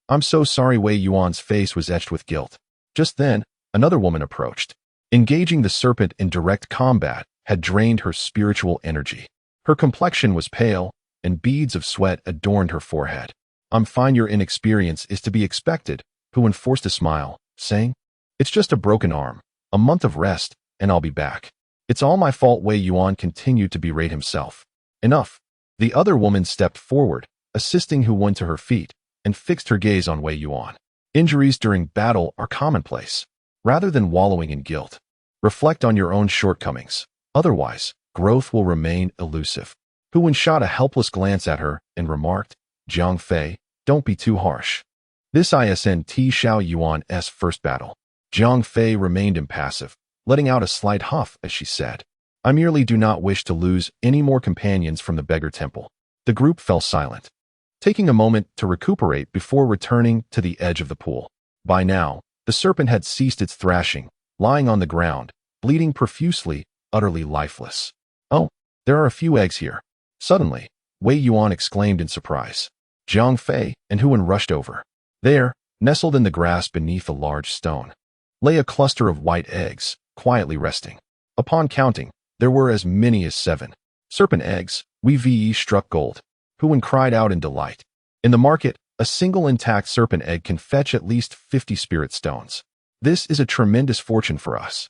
I'm so sorry." Wei Yuan's face was etched with guilt. Just then, another woman approached. Engaging the serpent in direct combat had drained her spiritual energy. Her complexion was pale, and beads of sweat adorned her forehead. "I'm fine, your inexperience is to be expected," Hu forced a smile, saying, "It's just a broken arm, a month of rest, and I'll be back." "It's all my fault," Wei Yuan continued to berate himself. "Enough." The other woman stepped forward, assisting Hu to her feet, and fixed her gaze on Wei Yuan. "Injuries during battle are commonplace. Rather than wallowing in guilt, reflect on your own shortcomings. Otherwise, growth will remain elusive." Hu shot a helpless glance at her and remarked, "Jiang Fei, don't be too harsh. This isn't Xiao Yuan's first battle." Jiang Fei remained impassive, letting out a slight huff as she said, "I merely do not wish to lose any more companions from the beggar temple." The group fell silent, taking a moment to recuperate before returning to the edge of the pool. By now, the serpent had ceased its thrashing, lying on the ground, bleeding profusely, utterly lifeless. "Oh, there are a few eggs here." Suddenly, Wei Yuan exclaimed in surprise. Jiang Fei and Hu rushed over. There, nestled in the grass beneath a large stone, lay a cluster of white eggs, quietly resting. Upon counting, there were as many as 7. "Serpent eggs, we struck gold." Hu cried out in delight. "In the market, a single intact serpent egg can fetch at least 50 spirit stones. This is a tremendous fortune for us."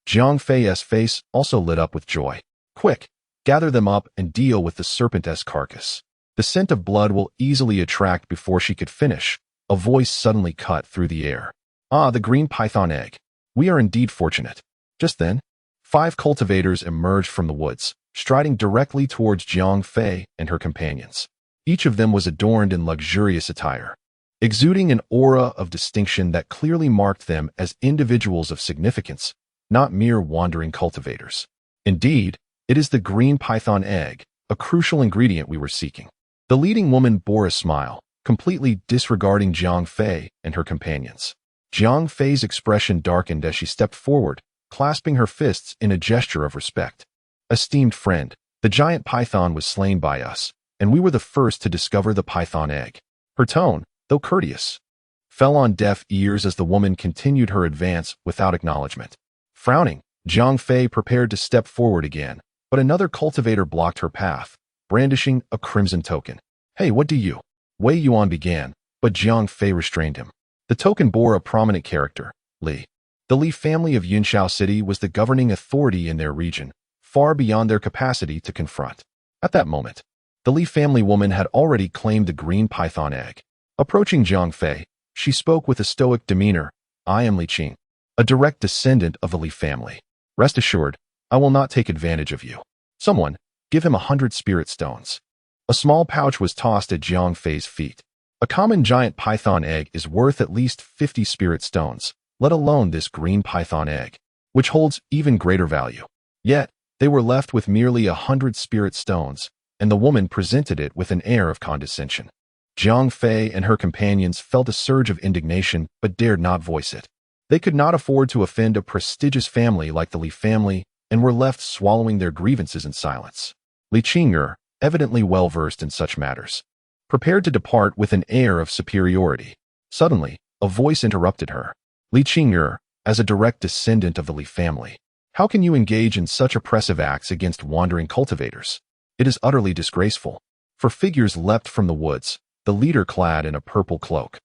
Jiang Fei's face also lit up with joy. "Quick, gather them up and deal with the serpent's carcass. The scent of blood will easily attract." Before she could finish, a voice suddenly cut through the air. "Ah, the green python egg. We are indeed fortunate." Just then, 5 cultivators emerged from the woods, striding directly towards Jiang Fei and her companions. Each of them was adorned in luxurious attire, exuding an aura of distinction that clearly marked them as individuals of significance, not mere wandering cultivators. Indeed, it is the green python egg, a crucial ingredient we were seeking. The leading woman bore a smile, completely disregarding Jiang Fei and her companions. Jiang Fei's expression darkened as she stepped forward, clasping her fists in a gesture of respect. "Esteemed friend, the giant python was slain by us, and we were the first to discover the python egg." Her tone, though courteous, fell on deaf ears as the woman continued her advance without acknowledgement. Frowning, Jiang Fei prepared to step forward again, but another cultivator blocked her path, brandishing a crimson token. "Hey, what do you?" Wei Yuan began, but Jiang Fei restrained him. The token bore a prominent character, Li. The Li family of Yunxiao City was the governing authority in their region, far beyond their capacity to confront. At that moment, the Li family woman had already claimed the green python egg. Approaching Jiang Fei, she spoke with a stoic demeanor. "I am Li Qing, a direct descendant of the Li family. Rest assured, I will not take advantage of you. Someone, give him 100 spirit stones." A small pouch was tossed at Jiang Fei's feet. "A common giant python egg is worth at least 50 spirit stones, let alone this green python egg, which holds even greater value." Yet, they were left with merely 100 spirit stones, and the woman presented it with an air of condescension. Jiang Fei and her companions felt a surge of indignation but dared not voice it. They could not afford to offend a prestigious family like the Li family and were left swallowing their grievances in silence. Li Qing'er, evidently well-versed in such matters, prepared to depart with an air of superiority. Suddenly, a voice interrupted her. "Li Qing'er, as a direct descendant of the Li family, how can you engage in such oppressive acts against wandering cultivators? It is utterly disgraceful." For figures leapt from the woods, the leader clad in a purple cloak,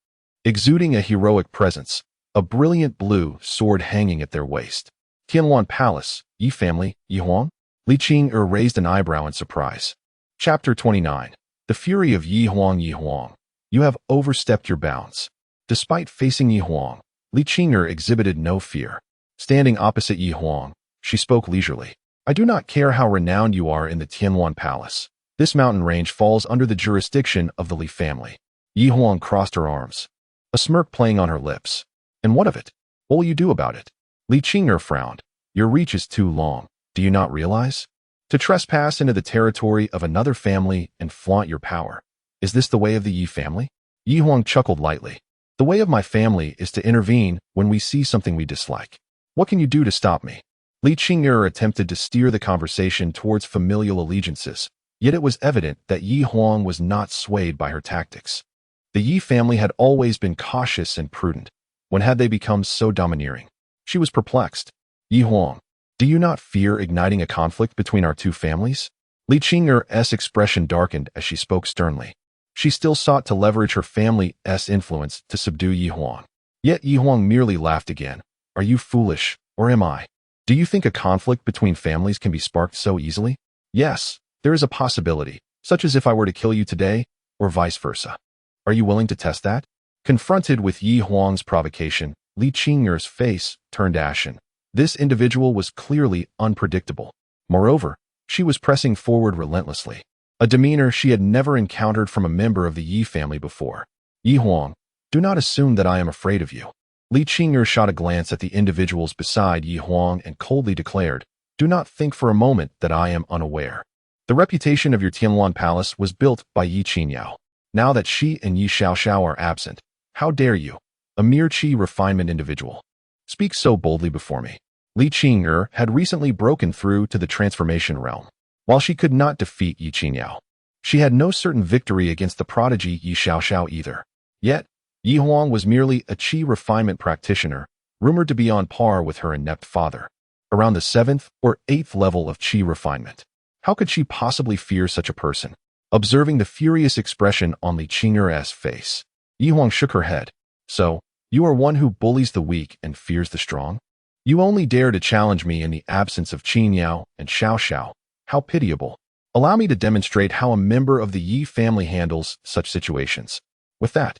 exuding a heroic presence, a brilliant blue sword hanging at their waist. "Tianluan Palace, Yi family, Yi Huang?" Li Qing'er raised an eyebrow in surprise. Chapter 29. The Fury of Yi Huang. "Yi Huang, you have overstepped your bounds." Despite facing Yi Huang, Li Qing'er exhibited no fear. Standing opposite Yi Huang, she spoke leisurely. "I do not care how renowned you are in the Tianluan Palace. This mountain range falls under the jurisdiction of the Li family." Yi Huang crossed her arms, a smirk playing on her lips. "And what of it? What will you do about it?" Li Qing'er frowned. "Your reach is too long. Do you not realize? To trespass into the territory of another family and flaunt your power. Is this the way of the Yi family?" Yi Huang chuckled lightly. "The way of my family is to intervene when we see something we dislike. What can you do to stop me?" Li Qing'er attempted to steer the conversation towards familial allegiances, yet it was evident that Yi Huang was not swayed by her tactics. The Yi family had always been cautious and prudent. When had they become so domineering? She was perplexed. "Yi Huang, Do you not fear igniting a conflict between our two families? Li Qing'er's expression darkened as she spoke sternly. She still sought to leverage her family's influence to subdue Yi Huang. Yet Yi Huang merely laughed again. Are you foolish, or am I? Do you think a conflict between families can be sparked so easily? Yes, there is a possibility, such as if I were to kill you today, or vice versa. Are you willing to test that? Confronted with Yi Huang's provocation, Li Qing'er's face turned ashen. This individual was clearly unpredictable. Moreover, she was pressing forward relentlessly, a demeanor she had never encountered from a member of the Yi family before. Yi Huang, do not assume that I am afraid of you. Li Qing'er shot a glance at the individuals beside Yi Huang and coldly declared, do not think for a moment that I am unaware. The reputation of your Tianluan palace was built by Yi Qingyao. Now that she and Ye Suifeng are absent, how dare you, a mere qi refinement individual, speak so boldly before me? Li Qing'er had recently broken through to the transformation realm. While she could not defeat Yi Qingyao, she had no certain victory against the prodigy Ye Suifeng either. Yet, Yi Huang was merely a qi refinement practitioner, rumored to be on par with her inept father, around the 7th or 8th level of qi refinement. How could she possibly fear such a person? Observing the furious expression on Li Qing'er's face, Yi Huang shook her head. So, you are one who bullies the weak and fears the strong? You only dare to challenge me in the absence of Qingyao and Xiao. How pitiable. Allow me to demonstrate how a member of the Yi family handles such situations. With that,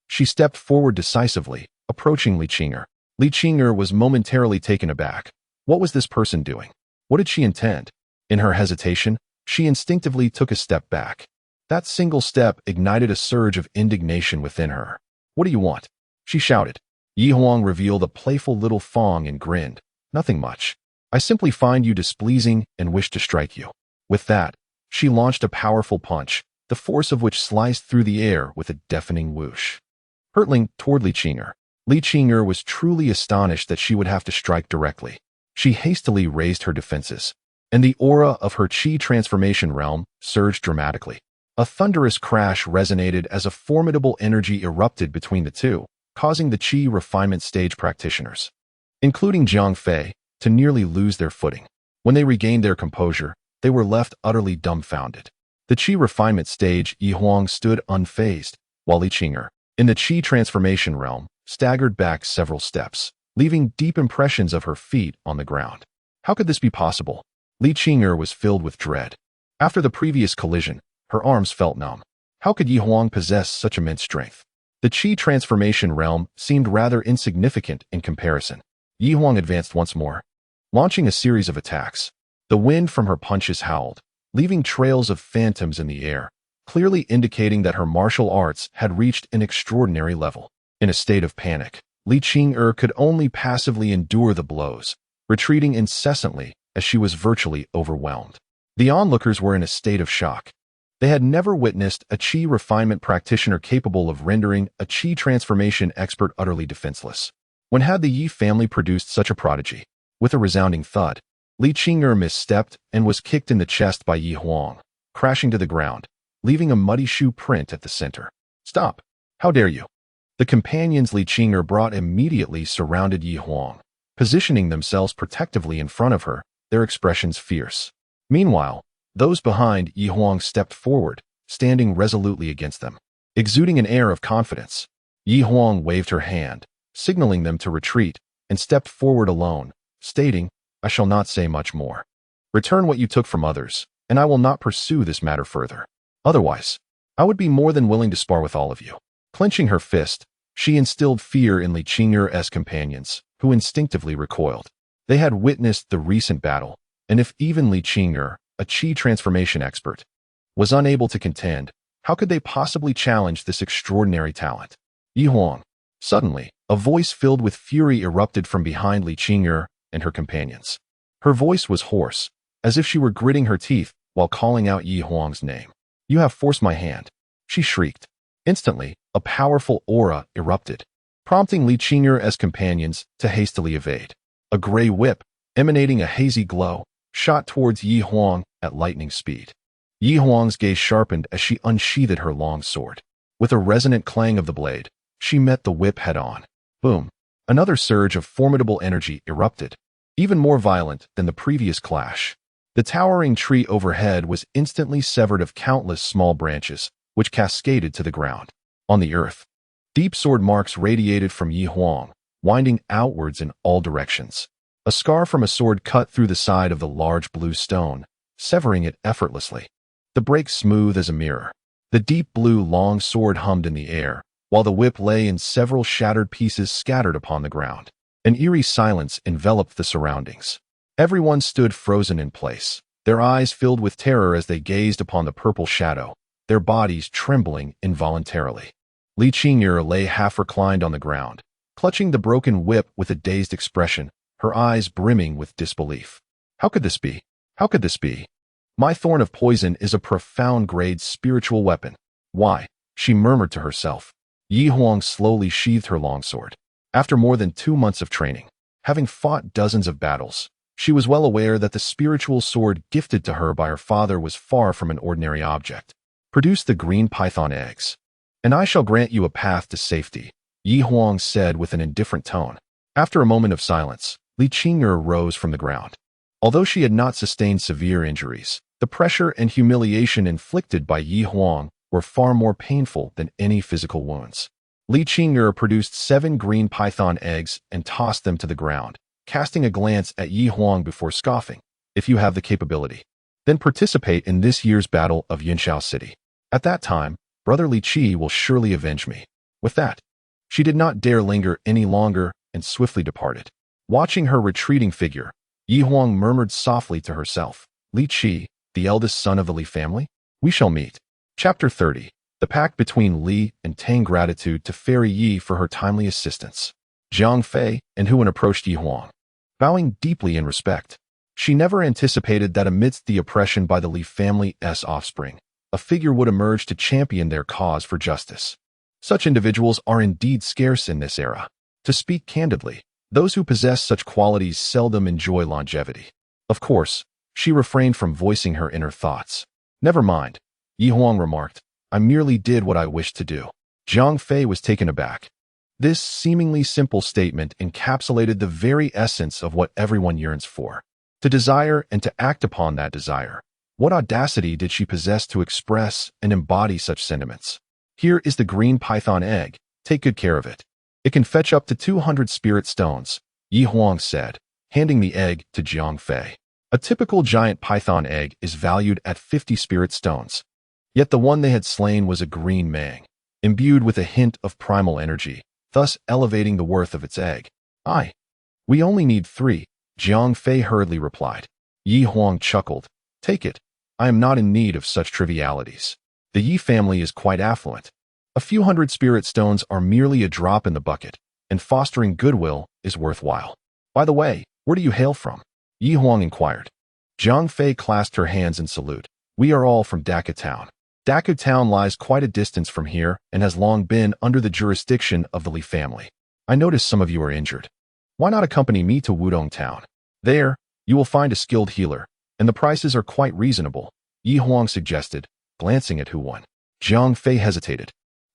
she stepped forward decisively, approaching Li Qing'er. Li Qing'er was momentarily taken aback. What was this person doing? What did she intend? In her hesitation, she instinctively took a step back. That single step ignited a surge of indignation within her. What do you want? She shouted. Yi Huang revealed a playful little thong and grinned. Nothing much. I simply find you displeasing and wish to strike you. With that, she launched a powerful punch, the force of which sliced through the air with a deafening whoosh. Hurtling toward Li Qing'er. Li Qing'er was truly astonished that she would have to strike directly. She hastily raised her defenses, and the aura of her qi transformation realm surged dramatically. A thunderous crash resonated as a formidable energy erupted between the two, causing the qi refinement stage practitioners, including Jiang Fei, to nearly lose their footing. When they regained their composure, they were left utterly dumbfounded. The qi refinement stage, Yi Huang stood unfazed, while Li Qing'er, in the qi transformation realm, staggered back several steps, leaving deep impressions of her feet on the ground. How could this be possible? Li Qing'er was filled with dread. After the previous collision, her arms felt numb. How could Yi Huang possess such immense strength? The qi transformation realm seemed rather insignificant in comparison. Yi Huang advanced once more, launching a series of attacks. The wind from her punches howled, leaving trails of phantoms in the air, clearly indicating that her martial arts had reached an extraordinary level. In a state of panic, Li Qing'er could only passively endure the blows, retreating incessantly as she was virtually overwhelmed. The onlookers were in a state of shock. They had never witnessed a qi refinement practitioner capable of rendering a qi transformation expert utterly defenseless. When had the Yi family produced such a prodigy? With a resounding thud, Li Qing'er misstepped and was kicked in the chest by Yi Huang, crashing to the ground, leaving a muddy shoe print at the center. Stop! How dare you! The companions Li Qing'er brought immediately surrounded Yi Huang, positioning themselves protectively in front of her, their expressions fierce. Meanwhile, those behind Yi Huang stepped forward, standing resolutely against them, exuding an air of confidence. Yi Huang waved her hand, signaling them to retreat, and stepped forward alone, stating, I shall not say much more. Return what you took from others, and I will not pursue this matter further. Otherwise, I would be more than willing to spar with all of you. Clenching her fist, she instilled fear in Li Qing'er's companions, who instinctively recoiled. They had witnessed the recent battle, and if even Li Qing'er, a qi transformation expert, was unable to contend, how could they possibly challenge this extraordinary talent? Yi Huang. Suddenly, a voice filled with fury erupted from behind Li Qing'er and her companions. Her voice was hoarse, as if she were gritting her teeth while calling out Yi Huang's name. You have forced my hand, she shrieked. Instantly, a powerful aura erupted, prompting Li Qing'er's companions to hastily evade. A gray whip, emanating a hazy glow, shot towards Yi Huang at lightning speed. Yi Huang's gaze sharpened as she unsheathed her long sword. With a resonant clang of the blade, she met the whip head-on. Boom! Another surge of formidable energy erupted. even more violent than the previous clash. The towering tree overhead was instantly severed of countless small branches, which cascaded to the ground. On the earth, deep sword marks radiated from Ye Huang, winding outwards in all directions. A scar from a sword cut through the side of the large blue stone, severing it effortlessly. The break smooth as a mirror. The deep blue long sword hummed in the air, while the whip lay in several shattered pieces scattered upon the ground. An eerie silence enveloped the surroundings. Everyone stood frozen in place, their eyes filled with terror as they gazed upon the purple shadow, their bodies trembling involuntarily. Li Qing'er lay half reclined on the ground, clutching the broken whip with a dazed expression, her eyes brimming with disbelief. How could this be? How could this be? My thorn of poison is a profound-grade spiritual weapon. Why? She murmured to herself. Ye Huang slowly sheathed her longsword. After more than 2 months of training, having fought dozens of battles, she was well aware that the spiritual sword gifted to her by her father was far from an ordinary object. Produce the green python eggs, and I shall grant you a path to safety, Ye Huang said with an indifferent tone. After a moment of silence, Li Qing'er rose from the ground. Although she had not sustained severe injuries, the pressure and humiliation inflicted by Ye Huang were far more painful than any physical wounds. Li Qing'er produced 7 green python eggs and tossed them to the ground, casting a glance at Ye Huang before scoffing. If you have the capability, then participate in this year's battle of Yunxiao City. At that time, Brother Li Qi will surely avenge me. With that, she did not dare linger any longer and swiftly departed. Watching her retreating figure, Ye Huang murmured softly to herself, Li Qi, the eldest son of the Li family? We shall meet. Chapter 30. The pact between Li and Tang. Gratitude to Fairy Yi for her timely assistance. Jiang Fei and Huan approached Ye Huang, bowing deeply in respect. She never anticipated that amidst the oppression by the Li family's offspring, a figure would emerge to champion their cause for justice. Such individuals are indeed scarce in this era. To speak candidly, those who possess such qualities seldom enjoy longevity. Of course, she refrained from voicing her inner thoughts. Never mind, Ye Huang remarked. I merely did what I wished to do. Jiang Fei was taken aback. This seemingly simple statement encapsulated the very essence of what everyone yearns for. To desire and to act upon that desire. What audacity did she possess to express and embody such sentiments? Here is the green python egg. Take good care of it. It can fetch up to 200 spirit stones, Ye Huang said, handing the egg to Jiang Fei. A typical giant python egg is valued at 50 spirit stones. Yet the one they had slain was a green mang, imbued with a hint of primal energy, thus elevating the worth of its egg. We only need 3, Jiang Fei hurriedly replied. Ye Huang chuckled. Take it. I am not in need of such trivialities. The Yi family is quite affluent. A few hundred spirit stones are merely a drop in the bucket, and fostering goodwill is worthwhile. By the way, where do you hail from? Ye Huang inquired. Jiang Fei clasped her hands in salute. We are all from Daka Town. Daka Town lies quite a distance from here and has long been under the jurisdiction of the Li family. I notice some of you are injured. Why not accompany me to Wudong Town? There, you will find a skilled healer, and the prices are quite reasonable, Ye Huang suggested, glancing at Huan. Jiang Fei hesitated.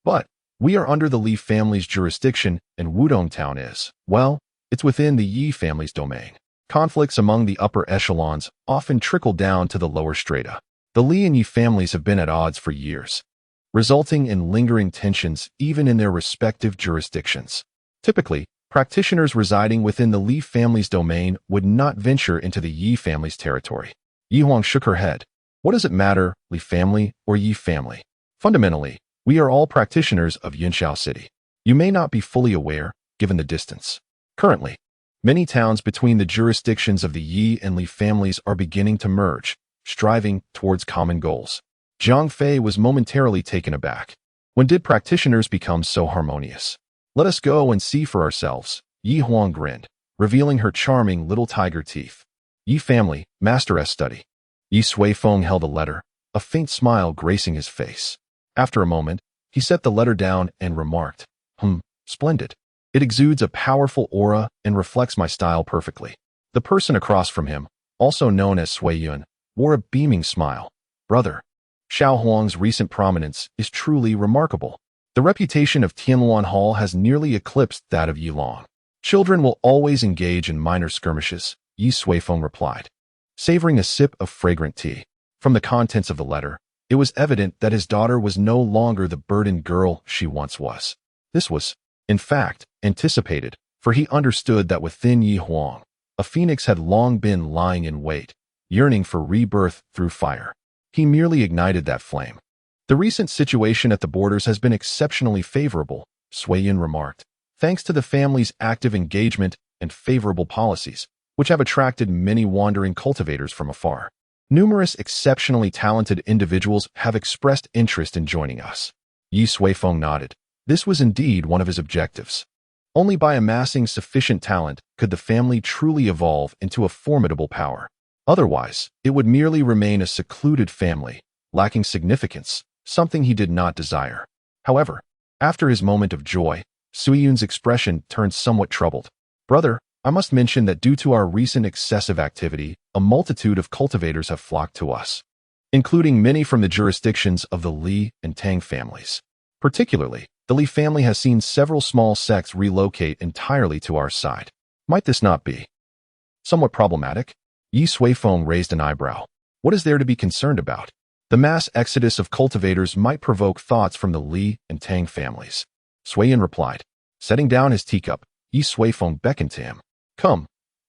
But, we are under the Li family's jurisdiction, and Wudong Town is, well, it's within the Yi family's domain. Conflicts among the upper echelons often trickle down to the lower strata. The Li and Yi families have been at odds for years, resulting in lingering tensions even in their respective jurisdictions. Typically, practitioners residing within the Li family's domain would not venture into the Yi family's territory. Ye Huang shook her head. What does it matter, Li family or Yi family? Fundamentally, we are all practitioners of Yunxiao City. You may not be fully aware, given the distance. Currently, many towns between the jurisdictions of the Yi and Li families are beginning to merge, striving towards common goals. Jiang Fei was momentarily taken aback. When did practitioners become so harmonious? Let us go and see for ourselves, Ye Huang grinned, revealing her charming little tiger teeth. Yi family, Master study. Ye Suifeng held a letter, a faint smile gracing his face. After a moment, he set the letter down and remarked, splendid. It exudes a powerful aura and reflects my style perfectly. The person across from him, also known as Sui Yun, wore a beaming smile. Brother, Xiao Huang's recent prominence is truly remarkable. The reputation of Tianluan Hall has nearly eclipsed that of Yilong. Children will always engage in minor skirmishes, Ye Suifeng replied, savoring a sip of fragrant tea. From the contents of the letter, it was evident that his daughter was no longer the burdened girl she once was. This was, in fact, anticipated, for he understood that within Ye Huang, a phoenix had long been lying in wait, yearning for rebirth through fire. He merely ignited that flame. The recent situation at the borders has been exceptionally favorable, Suiyin remarked, thanks to the family's active engagement and favorable policies, which have attracted many wandering cultivators from afar. Numerous exceptionally talented individuals have expressed interest in joining us. Ye Suifeng nodded. This was indeed one of his objectives. Only by amassing sufficient talent could the family truly evolve into a formidable power. Otherwise, it would merely remain a secluded family, lacking significance, something he did not desire. However, after his moment of joy, Suiyun's expression turned somewhat troubled. Brother, I must mention that due to our recent excessive activity, a multitude of cultivators have flocked to us, including many from the jurisdictions of the Li and Tang families. Particularly, the Li family has seen several small sects relocate entirely to our side. Might this not be somewhat problematic? Ye Suifeng raised an eyebrow. What is there to be concerned about? The mass exodus of cultivators might provoke thoughts from the Li and Tang families. Suiyin replied. Setting down his teacup, Ye Suifeng beckoned to him.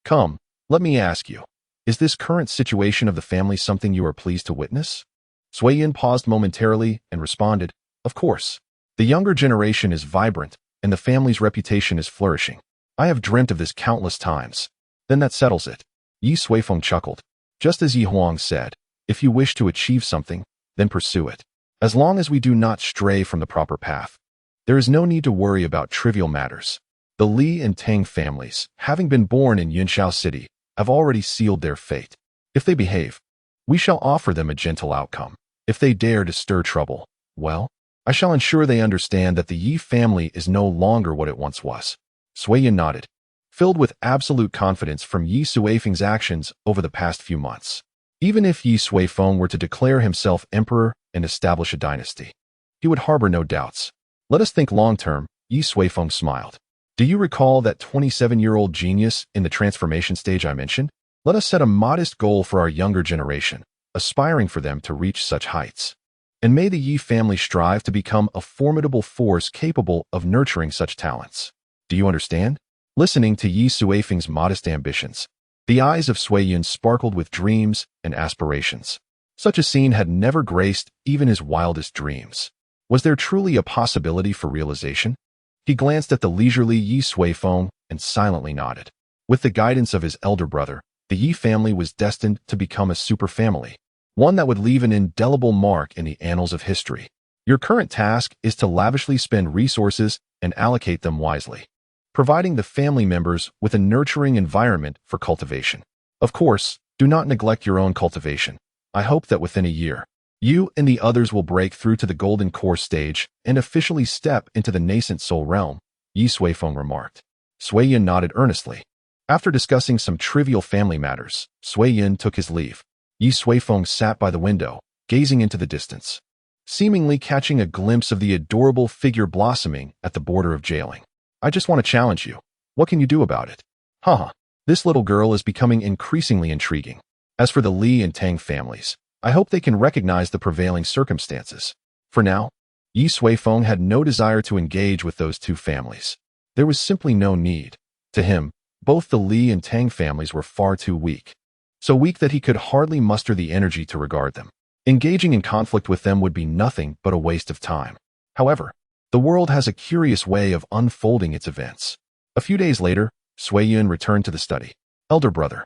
Come, let me ask you, is this current situation of the family something you are pleased to witness? Suiyin paused momentarily and responded, of course. The younger generation is vibrant, and the family's reputation is flourishing. I have dreamt of this countless times. Then that settles it. Ye Suifeng chuckled. Just as Ye Huang said, if you wish to achieve something, then pursue it. As long as we do not stray from the proper path, there is no need to worry about trivial matters. The Li and Tang families, having been born in Yunxiao City, have already sealed their fate. If they behave, we shall offer them a gentle outcome. If they dare to stir trouble, well, I shall ensure they understand that the Ye family is no longer what it once was. Suiyin nodded, filled with absolute confidence from Ye Suifeng's actions over the past few months. Even if Ye Suifeng were to declare himself emperor and establish a dynasty, he would harbor no doubts. Let us think long-term, Ye Suifeng smiled. Do you recall that 27-year-old genius in the transformation stage I mentioned? Let us set a modest goal for our younger generation, aspiring for them to reach such heights. And may the Ye family strive to become a formidable force capable of nurturing such talents. Do you understand? Listening to Ye Suifeng's modest ambitions, the eyes of Suiyin sparkled with dreams and aspirations. Such a scene had never graced even his wildest dreams. Was there truly a possibility for realization? He glanced at the leisurely Ye Suifeng and silently nodded. With the guidance of his elder brother, the Ye family was destined to become a superfamily, one that would leave an indelible mark in the annals of history. Your current task is to lavishly spend resources and allocate them wisely, providing the family members with a nurturing environment for cultivation. Of course, do not neglect your own cultivation. I hope that within a year, you and the others will break through to the golden core stage and officially step into the nascent soul realm, Ye Suifeng remarked. Suiyin nodded earnestly. After discussing some trivial family matters, Suiyin took his leave. Ye Suifeng sat by the window, gazing into the distance, seemingly catching a glimpse of the adorable figure blossoming at the border of jailing. I just want to challenge you. What can you do about it? Haha, this little girl is becoming increasingly intriguing. As for the Li and Tang families, I hope they can recognize the prevailing circumstances. For now, Ye Suifeng had no desire to engage with those two families. There was simply no need. To him, both the Li and Tang families were far too weak. So weak that he could hardly muster the energy to regard them. Engaging in conflict with them would be nothing but a waste of time. However, the world has a curious way of unfolding its events. A few days later, Suiyin returned to the study. Elder brother,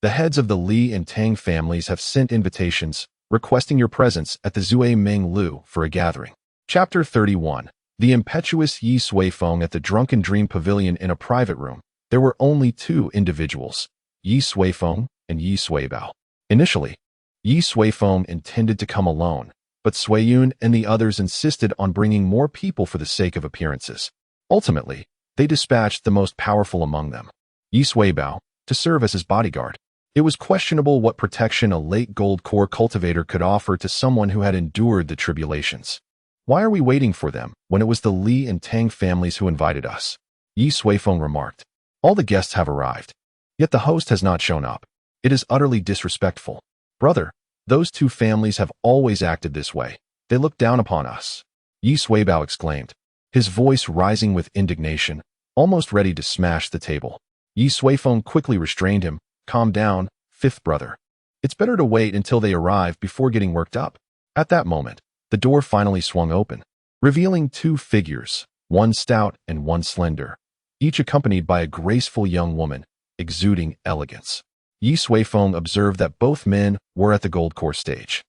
the heads of the Li and Tang families have sent invitations, requesting your presence at the Zui Ming Lu for a gathering. Chapter 31. The impetuous Ye Suifeng at the Drunken Dream Pavilion. In a private room, there were only two individuals, Ye Suifeng and Ye Suibao. Initially, Ye Suifeng intended to come alone, but Suiyun and the others insisted on bringing more people for the sake of appearances. Ultimately, they dispatched the most powerful among them, Ye Suibao, to serve as his bodyguard. It was questionable what protection a late gold core cultivator could offer to someone who had endured the tribulations. Why are we waiting for them when it was the Li and Tang families who invited us? Ye Suifeng remarked. All the guests have arrived. Yet the host has not shown up. It is utterly disrespectful. Brother, those two families have always acted this way. They look down upon us. Ye Suifeng exclaimed, his voice rising with indignation, almost ready to smash the table. Ye Suifeng quickly restrained him. Calm down, fifth brother. It's better to wait until they arrive before getting worked up. At that moment, the door finally swung open, revealing two figures, one stout and one slender, each accompanied by a graceful young woman, exuding elegance. Ye Suifeng observed that both men were at the gold core stage,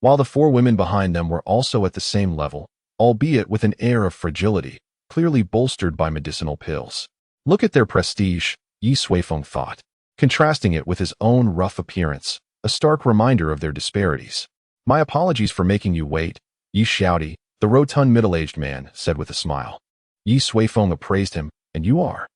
while the four women behind them were also at the same level, albeit with an air of fragility, clearly bolstered by medicinal pills. Look at their prestige, Ye Suifeng thought, contrasting it with his own rough appearance, a stark reminder of their disparities. My apologies for making you wait, Ye Xiaodi, the rotund middle-aged man said with a smile. Ye Suifeng appraised him, and you are?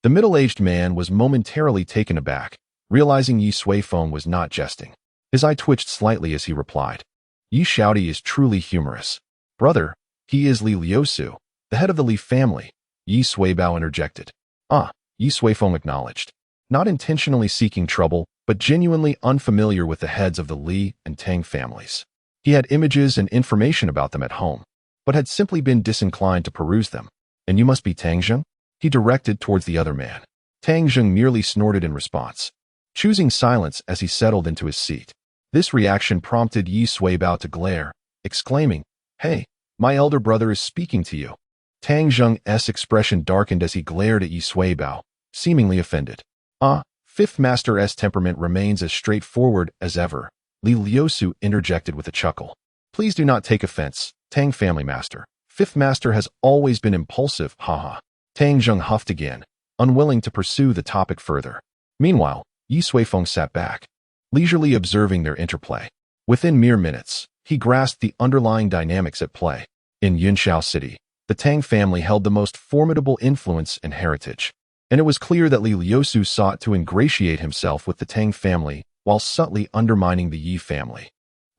The middle-aged man was momentarily taken aback, realizing Ye Suifeng was not jesting. His eye twitched slightly as he replied. Ye Xiaodi is truly humorous. Brother, he is Li Liusu, the head of the Li family, Ye Suifeng interjected. Ah, Ye Suifeng acknowledged. Not intentionally seeking trouble, but genuinely unfamiliar with the heads of the Li and Tang families. He had images and information about them at home, but had simply been disinclined to peruse them. And you must be Tang Zheng? He directed towards the other man. Tang Zheng merely snorted in response, choosing silence as he settled into his seat. This reaction prompted Ye Suifeng to glare, exclaiming, Hey, my elder brother is speaking to you. Tang Zheng's expression darkened as he glared at Ye Suifeng, seemingly offended. Ah, Fifth Master's temperament remains as straightforward as ever, Li Liusu interjected with a chuckle. Please do not take offense, Tang family master. Fifth Master has always been impulsive, haha. Tang Zheng huffed again, unwilling to pursue the topic further. Meanwhile, Ye Suifeng sat back, leisurely observing their interplay. Within mere minutes, he grasped the underlying dynamics at play. In Yunxiao City, the Tang family held the most formidable influence and heritage, and it was clear that Li Liusu sought to ingratiate himself with the Tang family while subtly undermining the Yi family.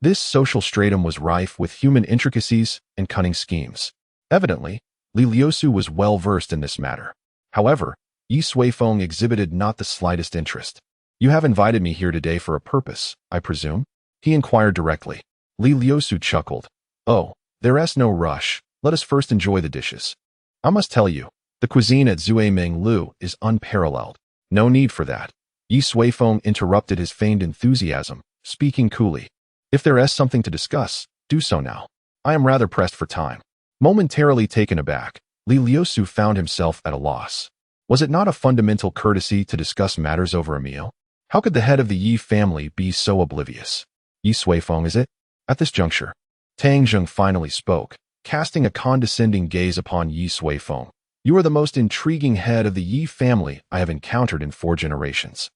This social stratum was rife with human intricacies and cunning schemes. Evidently, Li Liusu was well versed in this matter. However, Ye Suifeng exhibited not the slightest interest. You have invited me here today for a purpose, I presume? He inquired directly. Li Liusu chuckled. Oh, there's no rush. Let us first enjoy the dishes. I must tell you, the cuisine at Zuemeng Lu is unparalleled. No need for that. Ye Suifeng interrupted his feigned enthusiasm, speaking coolly. If there is something to discuss, do so now. I am rather pressed for time. Momentarily taken aback, Li Liusu found himself at a loss. Was it not a fundamental courtesy to discuss matters over a meal? How could the head of the Yi family be so oblivious? Ye Suifeng, is it? At this juncture, Tang Zheng finally spoke, casting a condescending gaze upon Ye Suifeng. You are the most intriguing head of the Yi family I have encountered in 4 generations.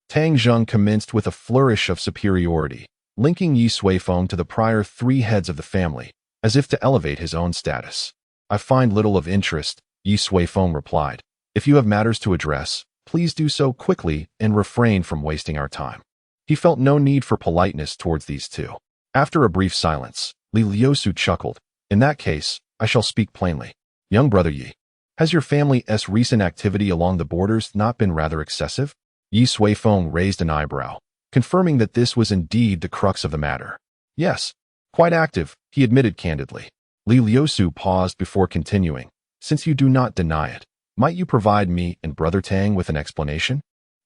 Tang Zheng commenced with a flourish of superiority, linking Ye Suifeng to the prior 3 heads of the family, as if to elevate his own status. I find little of interest, Ye Suifeng replied. If you have matters to address, please do so quickly and refrain from wasting our time. He felt no need for politeness towards these two. After a brief silence, Li Liusu chuckled. In that case, I shall speak plainly. Young brother Yi, has your family's recent activity along the borders not been rather excessive? Ye Suifeng raised an eyebrow, confirming that this was indeed the crux of the matter. Yes, quite active, he admitted candidly. Li Liusu paused before continuing. Since you do not deny it, might you provide me and Brother Tang with an explanation?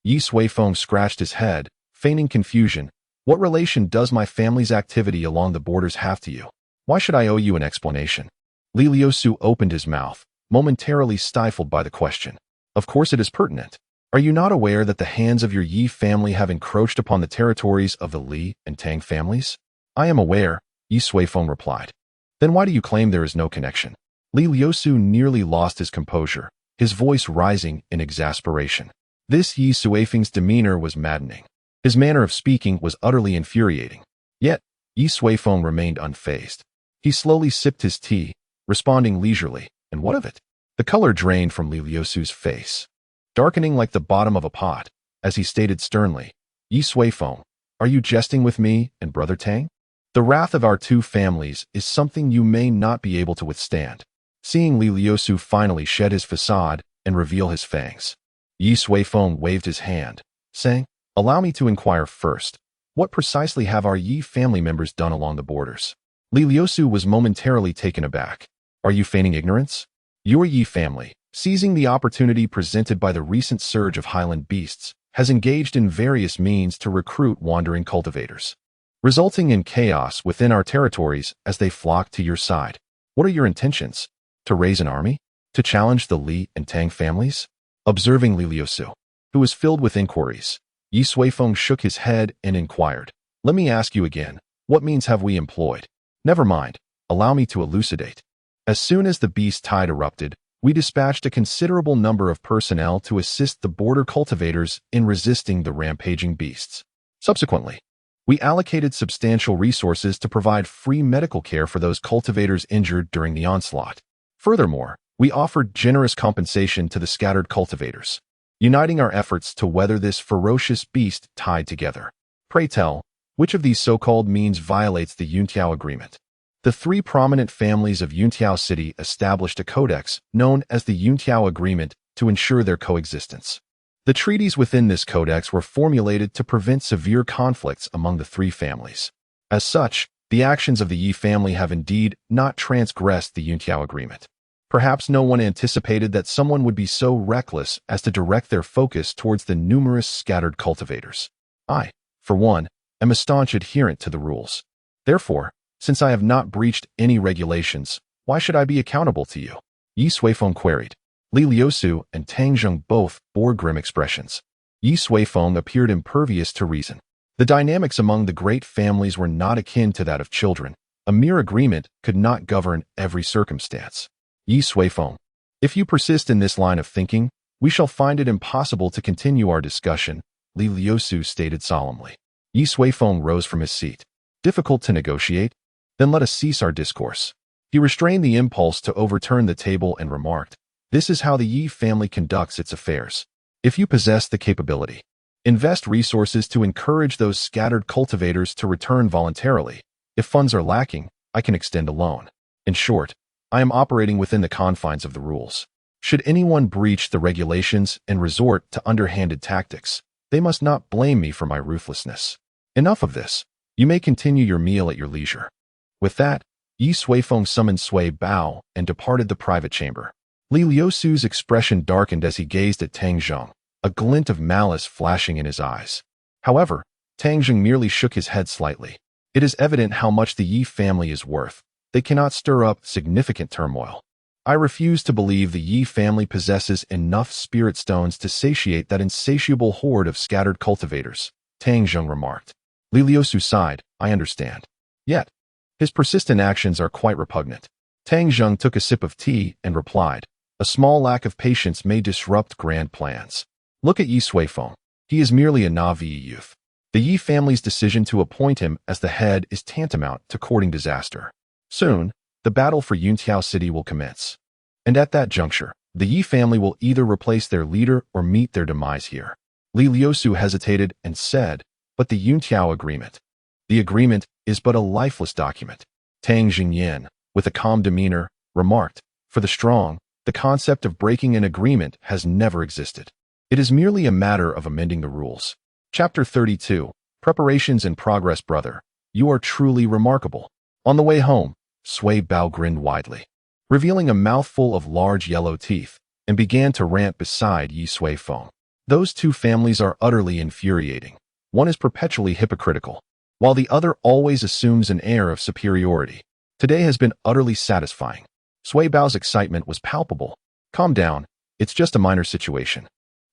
Ye Suifeng scratched his head, feigning confusion. What relation does my family's activity along the borders have to you? Why should I owe you an explanation? Li Liusu opened his mouth, momentarily stifled by the question. Of course it is pertinent. Are you not aware that the hands of your Yi family have encroached upon the territories of the Li and Tang families? I am aware, Ye Suifeng replied. Then why do you claim there is no connection? Li Liusu nearly lost his composure, his voice rising in exasperation. This Ye Suifeng's demeanor was maddening. His manner of speaking was utterly infuriating. Yet, Ye Suifeng remained unfazed. He slowly sipped his tea, responding leisurely, and what of it? The color drained from Li Liusu's face, darkening like the bottom of a pot, as he stated sternly, Ye Suifeng, are you jesting with me and Brother Tang? The wrath of our 2 families is something you may not be able to withstand. Seeing Li Liusu finally shed his facade and reveal his fangs, Ye Suifeng waved his hand, saying, "Allow me to inquire first. What precisely have our Yi family members done along the borders?" Li Liusu was momentarily taken aback. "Are you feigning ignorance? Your Yi family, seizing the opportunity presented by the recent surge of highland beasts, has engaged in various means to recruit wandering cultivators, resulting in chaos within our territories as they flock to your side. What are your intentions? To raise an army? To challenge the Li and Tang families?" Observing Li Liusu, who was filled with inquiries, Ye Suifeng shook his head and inquired, "Let me ask you again, what means have we employed?" "Never mind, allow me to elucidate. As soon as the beast tide erupted, we dispatched a considerable number of personnel to assist the border cultivators in resisting the rampaging beasts. Subsequently, we allocated substantial resources to provide free medical care for those cultivators injured during the onslaught. Furthermore, we offered generous compensation to the scattered cultivators, uniting our efforts to weather this ferocious beast tied together. Pray tell, which of these so-called means violates the Yunxiao agreement?" The three prominent families of Yunxiao City established a codex known as the Yunxiao Agreement to ensure their coexistence. The treaties within this codex were formulated to prevent severe conflicts among the three families. As such, the actions of the Yi family have indeed not transgressed the Yunxiao Agreement. Perhaps no one anticipated that someone would be so reckless as to direct their focus towards the numerous scattered cultivators. I, for one, am a staunch adherent to the rules. Therefore, since I have not breached any regulations, why should I be accountable to you?" Ye Suifeng queried. Li Liusu and Tang Zheng both bore grim expressions. Ye Suifeng appeared impervious to reason. The dynamics among the great families were not akin to that of children. A mere agreement could not govern every circumstance. "Ye Suifeng, if you persist in this line of thinking, we shall find it impossible to continue our discussion," Li Liusu stated solemnly. Ye Suifeng rose from his seat. "Difficult to negotiate? Then let us cease our discourse." He restrained the impulse to overturn the table and remarked, "This is how the Yi family conducts its affairs. If you possess the capability, invest resources to encourage those scattered cultivators to return voluntarily. If funds are lacking, I can extend a loan. In short, I am operating within the confines of the rules. Should anyone breach the regulations and resort to underhanded tactics, they must not blame me for my ruthlessness. Enough of this. You may continue your meal at your leisure." With that, Ye Suifeng summoned Sui Bao and departed the private chamber. Li Liusu's expression darkened as he gazed at Tang Zheng, a glint of malice flashing in his eyes. However, Tang Zheng merely shook his head slightly. It is evident how much the Yi family is worth. They cannot stir up significant turmoil. I refuse to believe the Yi family possesses enough spirit stones to satiate that insatiable horde of scattered cultivators, Tang Zheng remarked. Li Liusu sighed, "I understand. Yet, his persistent actions are quite repugnant." Tang Zheng took a sip of tea and replied, "A small lack of patience may disrupt grand plans. Look at Ye Suifeng. He is merely a Navi youth. The Yi family's decision to appoint him as the head is tantamount to courting disaster. Soon, the battle for Yunxiao City will commence. And at that juncture, the Yi family will either replace their leader or meet their demise here." Li Liusu hesitated and said, "But the Yunxiao agreement. The agreement is but a lifeless document." Tang Jingyan, with a calm demeanor, remarked, "For the strong, the concept of breaking an agreement has never existed. It is merely a matter of amending the rules." Chapter 32, Preparations in Progress. "Brother, you are truly remarkable." On the way home, Sui Bao grinned widely, revealing a mouthful of large yellow teeth, and began to rant beside Ye Suifeng. Those two families are utterly infuriating. One is perpetually hypocritical, while the other always assumes an air of superiority. Today has been utterly satisfying. Sui Bao's excitement was palpable. "Calm down, it's just a minor situation."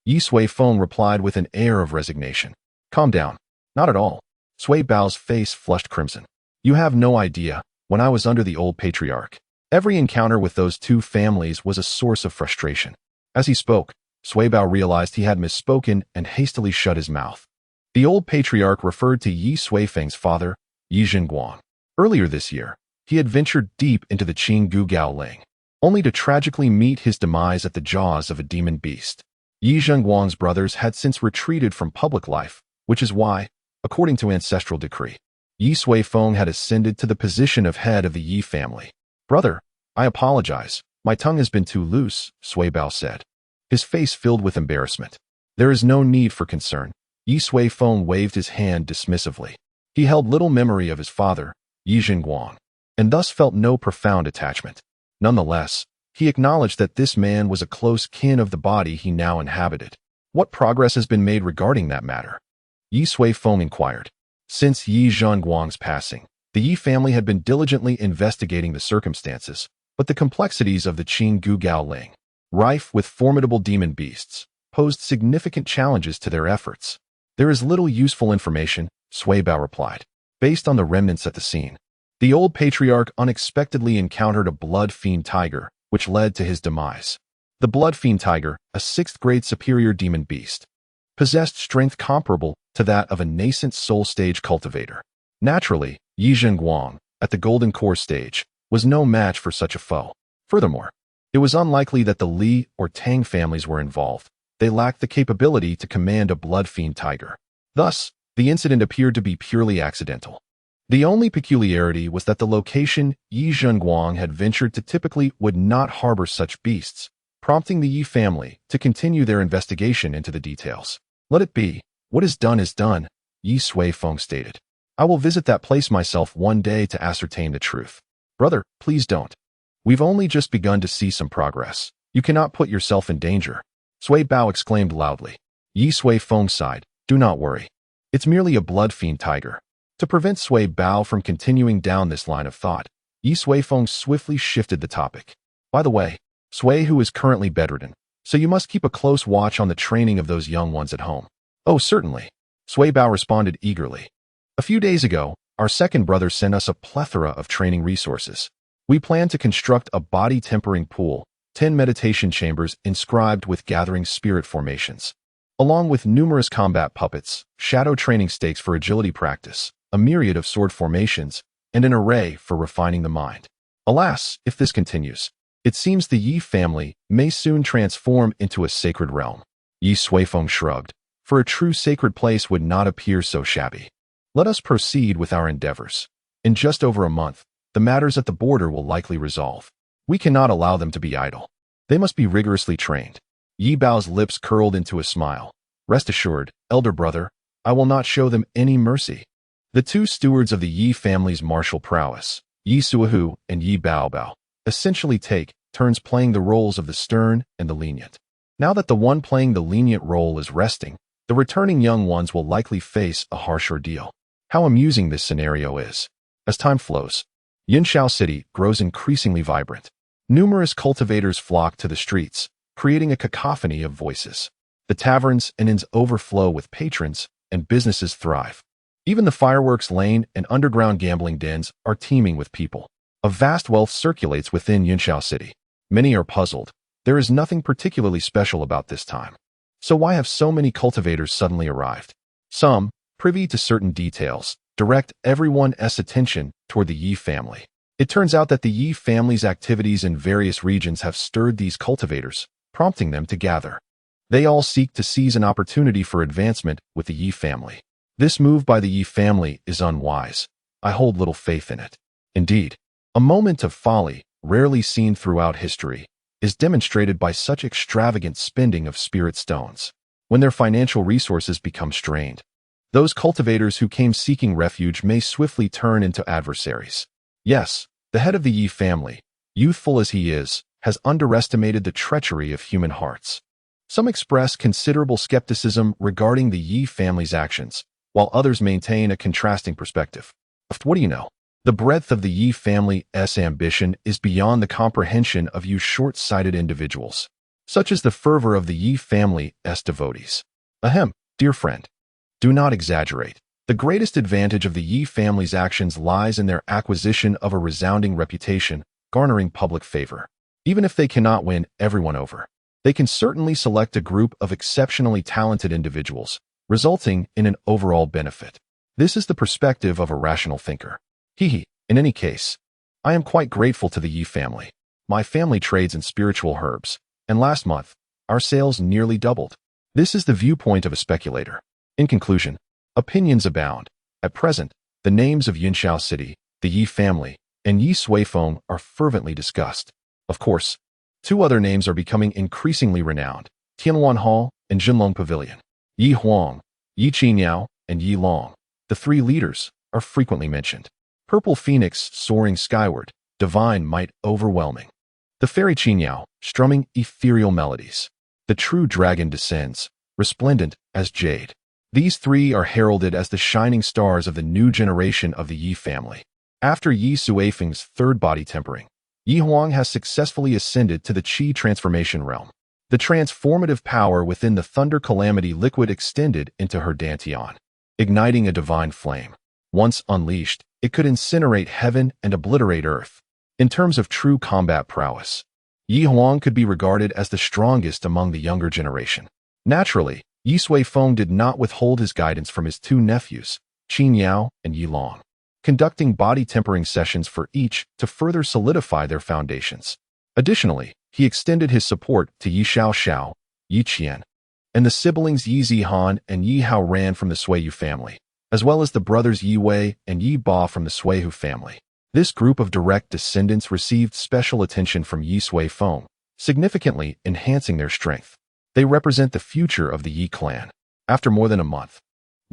Ye Suifeng replied with an air of resignation. "Calm down. Not at all." Sui Bao's face flushed crimson. "You have no idea, when I was under the old patriarch, every encounter with those two families was a source of frustration." As he spoke, Sui Bao realized he had misspoken and hastily shut his mouth. The old patriarch referred to Ye Suifeng's father, Yi Zhenguang. Earlier this year, he had ventured deep into the Qing Gu Gaoling, only to tragically meet his demise at the jaws of a demon beast. Yi Zhenguang's brothers had since retreated from public life, which is why, according to ancestral decree, Ye Suifeng had ascended to the position of head of the Yi family. "Brother, I apologize. My tongue has been too loose," Sui Bao said, his face filled with embarrassment. "There is no need for concern. Ye Suifeng waved his hand dismissively. He held little memory of his father, Ye Guang, and thus felt no profound attachment. Nonetheless, he acknowledged that this man was a close kin of the body he now inhabited. What progress has been made regarding that matter? Ye Suifeng inquired. Since Ye Guang's passing, the Ye family had been diligently investigating the circumstances, but the complexities of the Qing Gu Gao Ling, rife with formidable demon beasts, posed significant challenges to their efforts. There is little useful information, Sui Bao replied, based on the remnants at the scene. The old patriarch unexpectedly encountered a blood fiend tiger, which led to his demise. The blood fiend tiger, a 6th-grade superior demon beast, possessed strength comparable to that of a nascent soul stage cultivator. Naturally, Ye Guang, at the golden core stage, was no match for such a foe. Furthermore, it was unlikely that the Li or Tang families were involved. They lacked the capability to command a blood fiend tiger. Thus, the incident appeared to be purely accidental. The only peculiarity was that the location Ye Guang had ventured to typically would not harbor such beasts, prompting the Ye family to continue their investigation into the details. Let it be. What is done, Ye Suifeng stated. I will visit that place myself one day to ascertain the truth. Brother, please don't. We've only just begun to see some progress. You cannot put yourself in danger. Sui Bao exclaimed loudly. Ye Suifeng sighed. Do not worry. It's merely a blood fiend tiger. To prevent Sui Bao from continuing down this line of thought, Ye Suifeng swiftly shifted the topic. By the way, Sui Hu is currently bedridden, so you must keep a close watch on the training of those young ones at home. Oh, certainly. Sui Bao responded eagerly. A few days ago, our second brother sent us a plethora of training resources. We plan to construct a body-tempering pool, 10 meditation chambers inscribed with gathering spirit formations, along with numerous combat puppets, shadow training stakes for agility practice, a myriad of sword formations, and an array for refining the mind. Alas, if this continues, it seems the Ye family may soon transform into a sacred realm. Ye Suifeng shrugged, for a true sacred place would not appear so shabby. Let us proceed with our endeavors. In just over a month, the matters at the border will likely resolve. We cannot allow them to be idle. They must be rigorously trained. Ye Bao's lips curled into a smile. Rest assured, elder brother, I will not show them any mercy. The two stewards of the Ye family's martial prowess, Ye Suihu and Ye Bao, essentially take turns playing the roles of the stern and the lenient. Now that the one playing the lenient role is resting, the returning young ones will likely face a harsh ordeal. How amusing this scenario is. As time flows, Yunxiao City grows increasingly vibrant. Numerous cultivators flock to the streets, creating a cacophony of voices. The taverns and inns overflow with patrons, and businesses thrive. Even the fireworks lane and underground gambling dens are teeming with people. A vast wealth circulates within Yunxiao City. Many are puzzled. There is nothing particularly special about this time. So why have so many cultivators suddenly arrived? Some, privy to certain details, direct everyone's attention toward the Ye family. It turns out that the Ye family's activities in various regions have stirred these cultivators, prompting them to gather. They all seek to seize an opportunity for advancement with the Ye family. This move by the Ye family is unwise. I hold little faith in it. Indeed, a moment of folly, rarely seen throughout history, is demonstrated by such extravagant spending of spirit stones. When their financial resources become strained, those cultivators who came seeking refuge may swiftly turn into adversaries. Yes, the head of the Ye family, youthful as he is, has underestimated the treachery of human hearts. Some express considerable skepticism regarding the Ye family's actions, while others maintain a contrasting perspective. What do you know? The breadth of the Ye family's ambition is beyond the comprehension of you short-sighted individuals. Such is the fervor of the Ye family's devotees. Ahem, dear friend. Do not exaggerate. The greatest advantage of the Ye family's actions lies in their acquisition of a resounding reputation, garnering public favor. Even if they cannot win everyone over, they can certainly select a group of exceptionally talented individuals, resulting in an overall benefit. This is the perspective of a rational thinker. In any case, I am quite grateful to the Ye family. My family trades in spiritual herbs, and last month, our sales nearly doubled. This is the viewpoint of a speculator. In conclusion, opinions abound. At present, the names of Yunxiao City, the Ye family, and Ye Suifeng are fervently discussed. Of course, two other names are becoming increasingly renowned, Tianluan Hall and Jinlong Pavilion. Yi Huang, Ye Qiniao and Ye Long, the three leaders, are frequently mentioned. Purple phoenix soaring skyward, divine might overwhelming. The fairy Qiniao, strumming ethereal melodies. The true dragon descends, resplendent as jade. These three are heralded as the shining stars of the new generation of the Ye family. After Ye Suifeng's third body tempering, Ye Huang has successfully ascended to the Qi transformation realm. The transformative power within the thunder calamity liquid extended into her dantian, igniting a divine flame. Once unleashed, it could incinerate heaven and obliterate earth. In terms of true combat prowess, Ye Huang could be regarded as the strongest among the younger generation. Naturally, Ye Suifeng did not withhold his guidance from his two nephews, Qiniao and Ye Long, conducting body tempering sessions for each to further solidify their foundations. Additionally, he extended his support to Ye Xiao, Ye Qian, and the siblings Ye Zihan and Ye Hao Ran from the Suiyu family, as well as the brothers Ye Wei and Ye Ba from the Suihu family. This group of direct descendants received special attention from Ye Suifeng, significantly enhancing their strength. They represent the future of the Ye clan. After more than a month,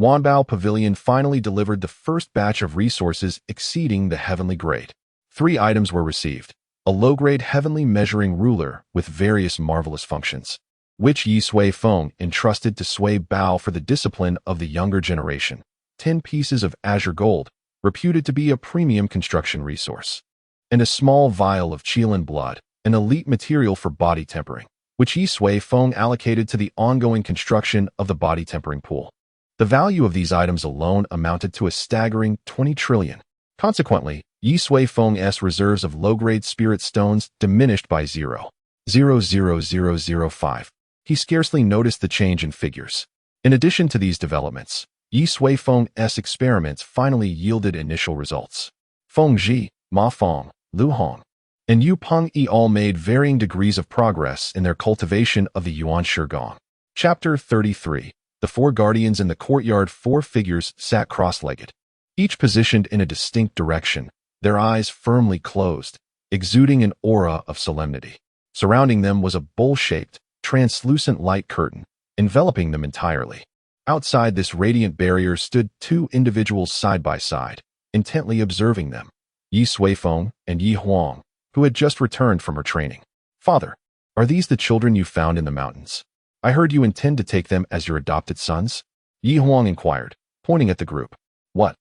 Wanbao Pavilion finally delivered the first batch of resources exceeding the heavenly grade. 3 items were received: a low-grade heavenly measuring ruler with various marvelous functions, which Ye Suifeng entrusted to Sui Bao for the discipline of the younger generation; 10 pieces of azure gold, reputed to be a premium construction resource; and a small vial of Qilin blood, an elite material for body tempering, which Ye Suifeng allocated to the ongoing construction of the body tempering pool. The value of these items alone amounted to a staggering 20 trillion. Consequently, Ye Suifeng's reserves of low-grade spirit stones diminished by 0.00005. He scarcely noticed the change in figures. In addition to these developments, Ye Suifeng's experiments finally yielded initial results. Feng Zhi, Ma Feng, Lu Hong, and Yu Peng all made varying degrees of progress in their cultivation of the Yuan Shigong. Chapter 33. The 4 guardians in the courtyard. 4 figures sat cross-legged, each positioned in a distinct direction, their eyes firmly closed, exuding an aura of solemnity. Surrounding them was a bowl-shaped, translucent light curtain, enveloping them entirely. Outside this radiant barrier stood 2 individuals side by side, intently observing them: Ye Suifeng and Ye Huang, who had just returned from her training. "Father, are these the children you found in the mountains? I heard you intend to take them as your adopted sons?" Ye Huang inquired, pointing at the group. "What?"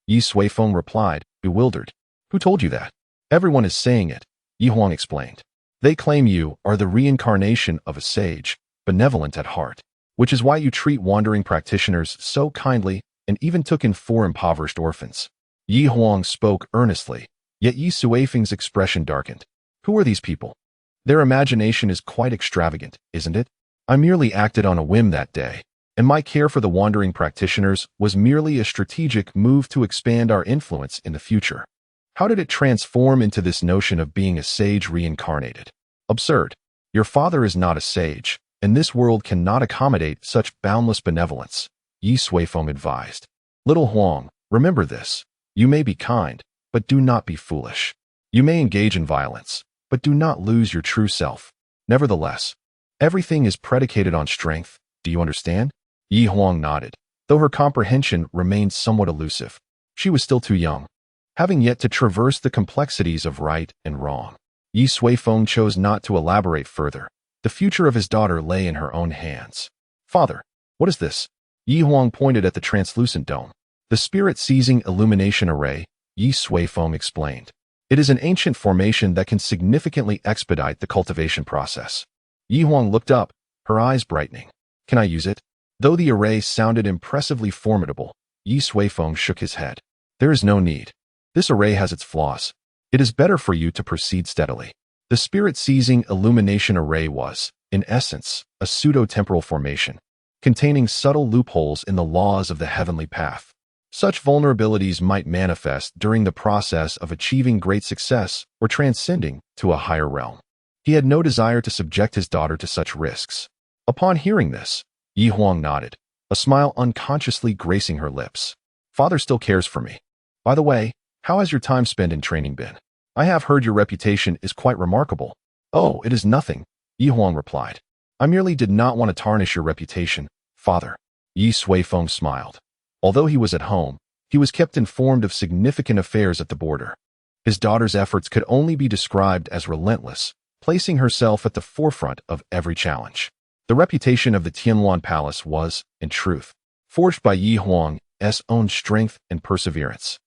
Ye Suifeng replied, bewildered. "Who told you that?" "Everyone is saying it," Ye Huang explained. "They claim you are the reincarnation of a sage, benevolent at heart, which is why you treat wandering practitioners so kindly and even took in 4 impoverished orphans." Ye Huang spoke earnestly, yet Ye Suifeng's expression darkened. "Who are these people? Their imagination is quite extravagant, isn't it? I merely acted on a whim that day, and my care for the wandering practitioners was merely a strategic move to expand our influence in the future. How did it transform into this notion of being a sage reincarnated? Absurd. Your father is not a sage, and this world cannot accommodate such boundless benevolence," Ye Suifeng advised. "Little Huang, remember this. You may be kind, but do not be foolish. You may engage in violence, but do not lose your true self. Nevertheless, everything is predicated on strength. Do you understand?" Ye Huang nodded, though her comprehension remained somewhat elusive. She was still too young, having yet to traverse the complexities of right and wrong. Ye Suifeng chose not to elaborate further. The future of his daughter lay in her own hands. "Father, what is this?" Ye Huang pointed at the translucent dome. "The spirit-seizing illumination array," Ye Suifeng explained. "It is an ancient formation that can significantly expedite the cultivation process." Ye Huang looked up, her eyes brightening. "Can I use it?" Though the array sounded impressively formidable, Ye Suifeng shook his head. "There is no need. This array has its flaws. It is better for you to proceed steadily." The spirit-seizing illumination array was, in essence, a pseudo-temporal formation, containing subtle loopholes in the laws of the heavenly path. Such vulnerabilities might manifest during the process of achieving great success or transcending to a higher realm. He had no desire to subject his daughter to such risks. Upon hearing this, Ye Huang nodded, a smile unconsciously gracing her lips. "Father still cares for me. By the way, how has your time spent in training been? I have heard your reputation is quite remarkable." "Oh, it is nothing," Ye Huang replied. "I merely did not want to tarnish your reputation, father." Ye Suifeng smiled. Although he was at home, he was kept informed of significant affairs at the border. His daughter's efforts could only be described as relentless, placing herself at the forefront of every challenge. The reputation of the Tianluan Palace was, in truth, forged by Yi Huang's own strength and perseverance.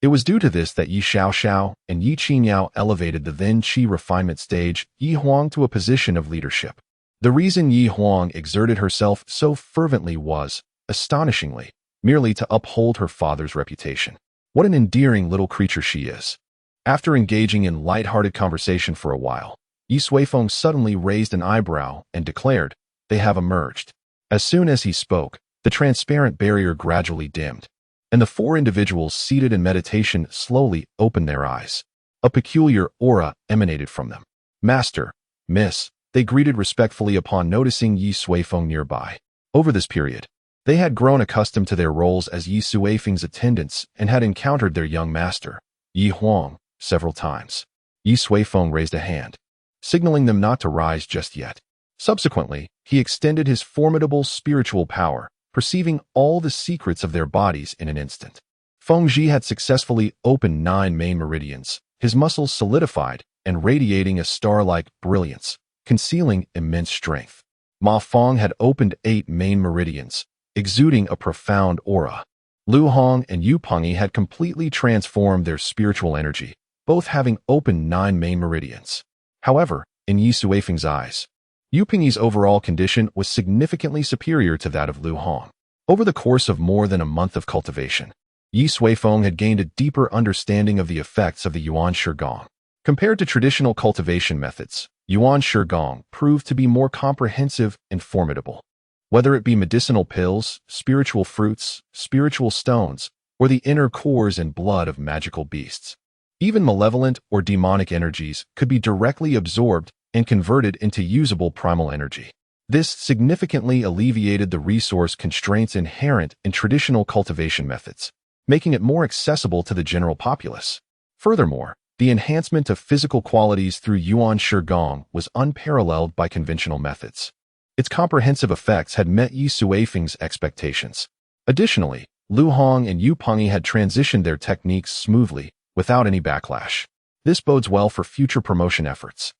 It was due to this that Ye Suifeng and Ye Qingyao elevated the then Qi refinement stage Yi Huang to a position of leadership. The reason Yi Huang exerted herself so fervently was, astonishingly, merely to uphold her father's reputation. What an endearing little creature she is. After engaging in light-hearted conversation for a while, Ye Suifeng suddenly raised an eyebrow and declared, "They have emerged." As soon as he spoke, the transparent barrier gradually dimmed, and the four individuals seated in meditation slowly opened their eyes. A peculiar aura emanated from them. "Master, Miss," they greeted respectfully upon noticing Ye Suifeng nearby. Over this period, they had grown accustomed to their roles as Ye Suifeng's attendants and had encountered their young master, Yi Huang, several times. Ye Suifeng raised a hand, signaling them not to rise just yet. Subsequently, he extended his formidable spiritual power, perceiving all the secrets of their bodies in an instant. Feng Zhi had successfully opened 9 main meridians, his muscles solidified and radiating a star-like brilliance, concealing immense strength. Ma Feng had opened 8 main meridians, exuding a profound aura. Lu Hong and Yu Pengyi had completely transformed their spiritual energy, both having opened 9 main meridians. However, in Ye Suifeng's eyes, Yu Pengyi's overall condition was significantly superior to that of Lu Hong. Over the course of more than a month of cultivation, Ye Suifeng had gained a deeper understanding of the effects of the Yuan Shigong. Compared to traditional cultivation methods, Yuan Shigong proved to be more comprehensive and formidable. Whether it be medicinal pills, spiritual fruits, spiritual stones, or the inner cores and blood of magical beasts, even malevolent or demonic energies could be directly absorbed and converted into usable primal energy. This significantly alleviated the resource constraints inherent in traditional cultivation methods, making it more accessible to the general populace. Furthermore, the enhancement of physical qualities through Yuan Shigong was unparalleled by conventional methods. Its comprehensive effects had met Ye Suifeng's expectations. Additionally, Lu Hong and Yu Pengyi had transitioned their techniques smoothly, without any backlash. This bodes well for future promotion efforts.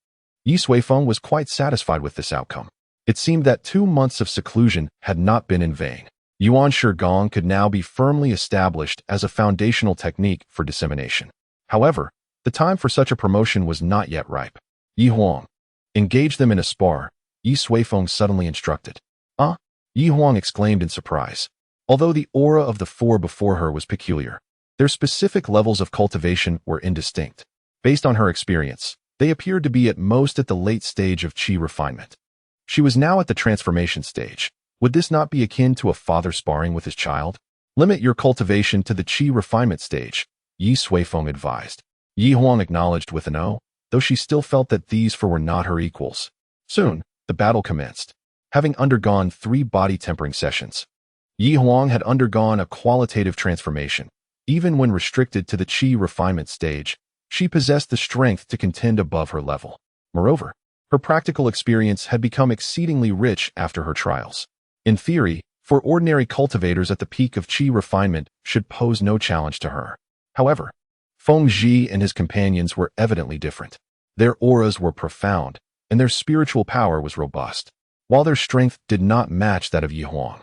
Ye Suifeng was quite satisfied with this outcome. It seemed that 2 months of seclusion had not been in vain. Yuan Shigong could now be firmly established as a foundational technique for dissemination. However, the time for such a promotion was not yet ripe. Yi Huang, engage them in a spar, Ye Suifeng suddenly instructed. Yi Huang exclaimed in surprise. Although the aura of the 4 before her was peculiar, their specific levels of cultivation were indistinct. Based on her experience, they appeared to be at most at the late stage of Qi refinement. She was now at the transformation stage. Would this not be akin to a father sparring with his child? Limit your cultivation to the Qi refinement stage, Ye Suifeng advised. Yi Huang acknowledged with an "oh," though she still felt that these 4 were not her equals. Soon, the battle commenced. Having undergone 3 body tempering sessions, Yi Huang had undergone a qualitative transformation. Even when restricted to the Qi refinement stage, she possessed the strength to contend above her level. Moreover, her practical experience had become exceedingly rich after her trials. In theory, for ordinary cultivators at the peak of Qi refinement should pose no challenge to her. However, Feng Zhi and his companions were evidently different. Their auras were profound, and their spiritual power was robust. While their strength did not match that of Yi Huang,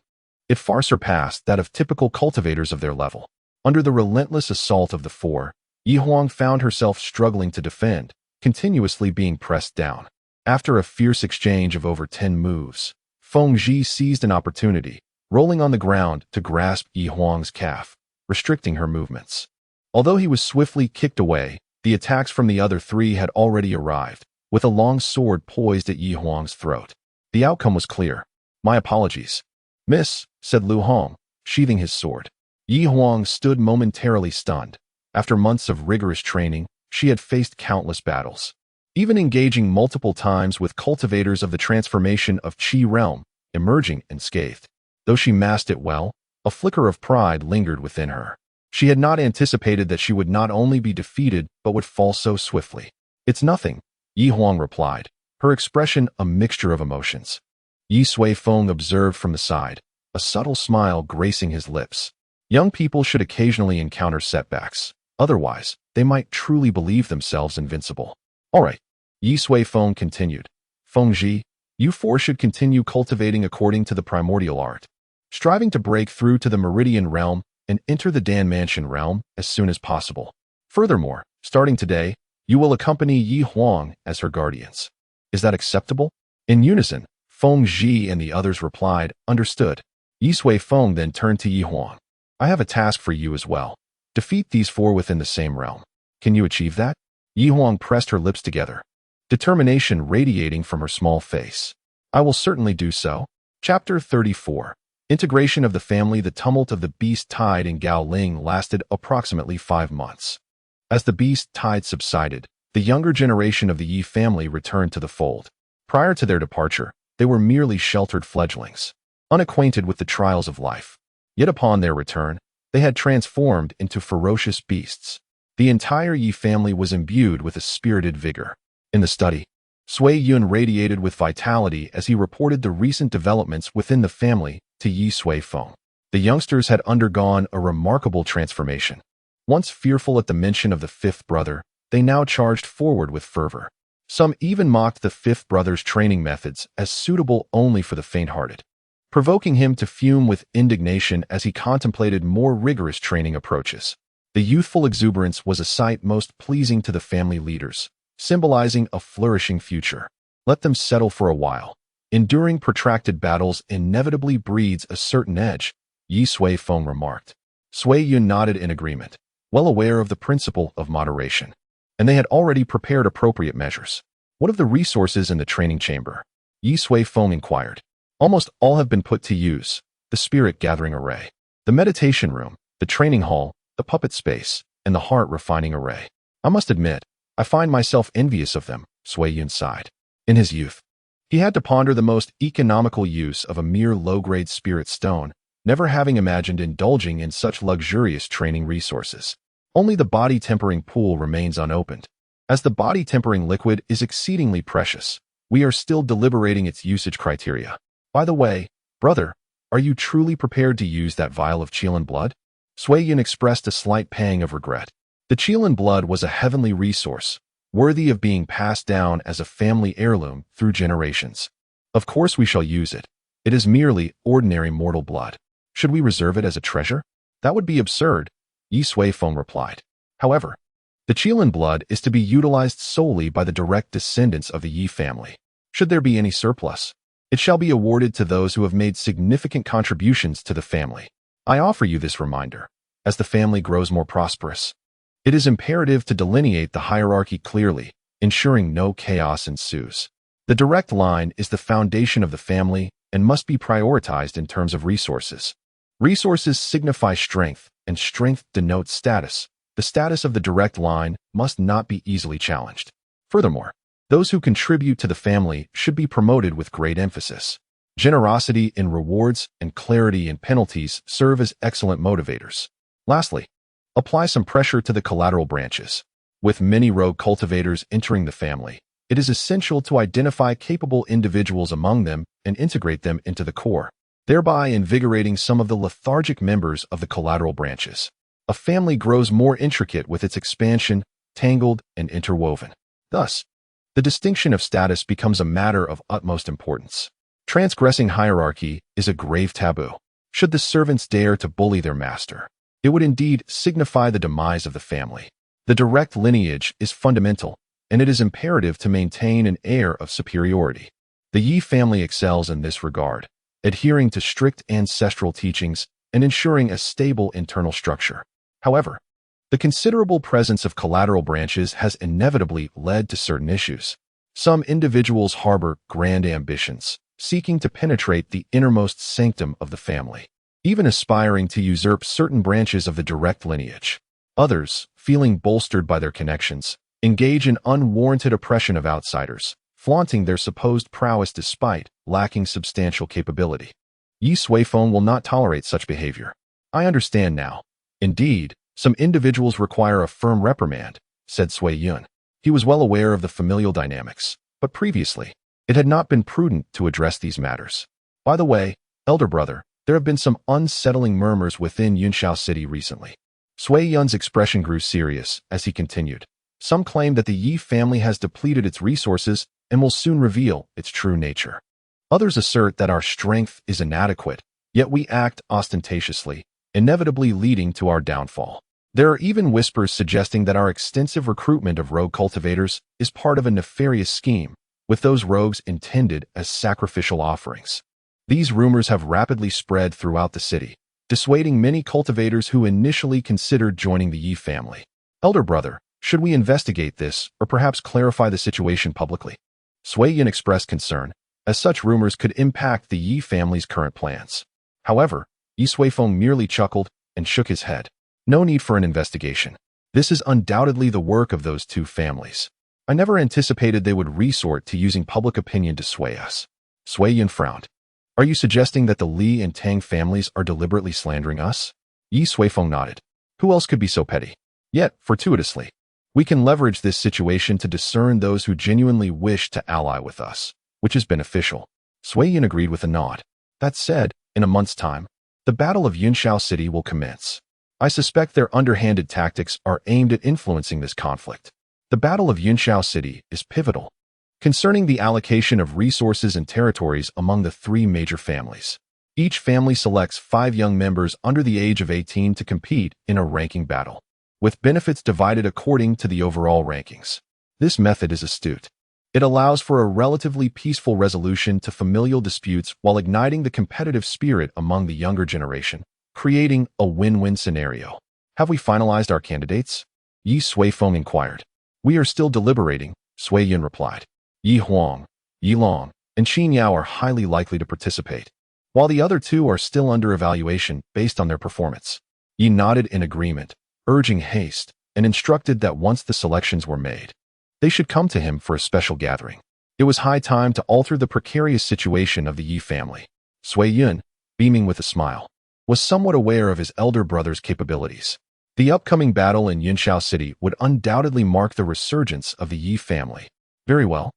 it far surpassed that of typical cultivators of their level. Under the relentless assault of the 4, Yi Huang found herself struggling to defend, continuously being pressed down. After a fierce exchange of over 10 moves, Feng Zhi seized an opportunity, rolling on the ground to grasp Yi Huang's calf, restricting her movements. Although he was swiftly kicked away, the attacks from the other 3 had already arrived, with a long sword poised at Yi Huang's throat. The outcome was clear. "My apologies, Miss," said Lu Hong, sheathing his sword. Yi Huang stood momentarily stunned. After months of rigorous training, she had faced countless battles, even engaging multiple times with cultivators of the transformation of Qi realm, emerging unscathed. Though she masked it well, a flicker of pride lingered within her. She had not anticipated that she would not only be defeated but would fall so swiftly. "It's nothing," Yi Huang replied, her expression a mixture of emotions. Ye Suifeng observed from the side, a subtle smile gracing his lips. Young people should occasionally encounter setbacks. Otherwise, they might truly believe themselves invincible. All right, Ye Suifeng continued. Fengji, you four should continue cultivating according to the primordial art, striving to break through to the meridian realm and enter the Dan Mansion realm as soon as possible. Furthermore, starting today, you will accompany Yi Huang as her guardians. Is that acceptable? In unison, Feng Ji and the others replied, understood. Ye Suifeng then turned to Yi Huang. I have a task for you as well. Defeat these four within the same realm. Can you achieve that? Yi Huang pressed her lips together, determination radiating from her small face. I will certainly do so. Chapter 34. Integration of the family. The tumult of the beast tide in Gaoling lasted approximately 5 months. As the beast tide subsided, the younger generation of the Yi family returned to the fold. Prior to their departure, they were merely sheltered fledglings, unacquainted with the trials of life. Yet upon their return, they had transformed into ferocious beasts. The entire Yi family was imbued with a spirited vigor. In the study, Sui Yun radiated with vitality as he reported the recent developments within the family to Ye Suifeng. The youngsters had undergone a remarkable transformation. Once fearful at the mention of the fifth brother, they now charged forward with fervor. Some even mocked the fifth brother's training methods as suitable only for the faint-hearted, provoking him to fume with indignation as he contemplated more rigorous training approaches. The youthful exuberance was a sight most pleasing to the family leaders, symbolizing a flourishing future. Let them settle for a while. Enduring protracted battles inevitably breeds a certain edge, Ye Suifeng remarked. Sui Yun nodded in agreement, well aware of the principle of moderation. And they had already prepared appropriate measures. What of the resources in the training chamber? Ye Suifeng inquired. Almost all have been put to use. The spirit gathering array, the meditation room, the training hall, the puppet space, and the heart refining array. I must admit, I find myself envious of them, Sui Yun sighed. In his youth, he had to ponder the most economical use of a mere low-grade spirit stone, never having imagined indulging in such luxurious training resources. Only the body-tempering pool remains unopened. As the body-tempering liquid is exceedingly precious, we are still deliberating its usage criteria. By the way, brother, are you truly prepared to use that vial of Qilin blood? Sui Yun expressed a slight pang of regret. The Qilin blood was a heavenly resource, worthy of being passed down as a family heirloom through generations. Of course we shall use it. It is merely ordinary mortal blood. Should we reserve it as a treasure? That would be absurd, Ye Suifeng replied. However, the Qilin blood is to be utilized solely by the direct descendants of the Yi family. Should there be any surplus, it shall be awarded to those who have made significant contributions to the family. I offer you this reminder. As the family grows more prosperous, it is imperative to delineate the hierarchy clearly, ensuring no chaos ensues. The direct line is the foundation of the family and must be prioritized in terms of resources. Resources signify strength, and strength denotes status. The status of the direct line must not be easily challenged. Furthermore, those who contribute to the family should be promoted with great emphasis. Generosity in rewards and clarity in penalties serve as excellent motivators. Lastly, apply some pressure to the collateral branches. With many rogue cultivators entering the family, it is essential to identify capable individuals among them and integrate them into the core, thereby invigorating some of the lethargic members of the collateral branches. A family grows more intricate with its expansion, tangled and interwoven. Thus, the distinction of status becomes a matter of utmost importance. Transgressing hierarchy is a grave taboo. Should the servants dare to bully their master, it would indeed signify the demise of the family. The direct lineage is fundamental, and it is imperative to maintain an air of superiority. The Yi family excels in this regard, adhering to strict ancestral teachings and ensuring a stable internal structure. However, the considerable presence of collateral branches has inevitably led to certain issues. Some individuals harbor grand ambitions, seeking to penetrate the innermost sanctum of the family, even aspiring to usurp certain branches of the direct lineage. Others, feeling bolstered by their connections, engage in unwarranted oppression of outsiders, flaunting their supposed prowess despite lacking substantial capability. Ye Suifeng will not tolerate such behavior. I understand now. Indeed, some individuals require a firm reprimand, said Sui Yun. He was well aware of the familial dynamics, but previously, it had not been prudent to address these matters. By the way, elder brother, There have been some unsettling murmurs within Yunxiao City recently. Sui Yun's expression grew serious as he continued. Some claim that the Ye family has depleted its resources and will soon reveal its true nature. Others assert that our strength is inadequate, yet we act ostentatiously, inevitably leading to our downfall. There are even whispers suggesting that our extensive recruitment of rogue cultivators is part of a nefarious scheme, with those rogues intended as sacrificial offerings. These rumors have rapidly spread throughout the city, dissuading many cultivators who initially considered joining the Ye family. Elder brother, should we investigate this or perhaps clarify the situation publicly? Sui Yun expressed concern, as such rumors could impact the Ye family's current plans. However, Ye Suifeng merely chuckled and shook his head. No need for an investigation. This is undoubtedly the work of those two families. I never anticipated they would resort to using public opinion to sway us. Sui Yun frowned. Are you suggesting that the Li and Tang families are deliberately slandering us? Ye Suifeng nodded. Who else could be so petty? Yet, fortuitously, we can leverage this situation to discern those who genuinely wish to ally with us, which is beneficial. Sui Yun agreed with a nod. That said, in a month's time, the Battle of Yunxiao City will commence. I suspect their underhanded tactics are aimed at influencing this conflict. The Battle of Yunxiao City is pivotal, concerning the allocation of resources and territories among the three major families. Each family selects 5 young members under the age of 18 to compete in a ranking battle, with benefits divided according to the overall rankings. This method is astute. It allows for a relatively peaceful resolution to familial disputes while igniting the competitive spirit among the younger generation, creating a win-win scenario. Have we finalized our candidates? Ye Suifeng inquired. We are still deliberating, Sui Yun replied. Yi Huang, Yi Long, and Qin Yao are highly likely to participate, while the other 2 are still under evaluation based on their performance. Yi nodded in agreement, urging haste, and instructed that once the selections were made, they should come to him for a special gathering. It was high time to alter the precarious situation of the Yi family. Sui Yun, beaming with a smile, was somewhat aware of his elder brother's capabilities. The upcoming battle in Yunxiao City would undoubtedly mark the resurgence of the Yi family. Very well.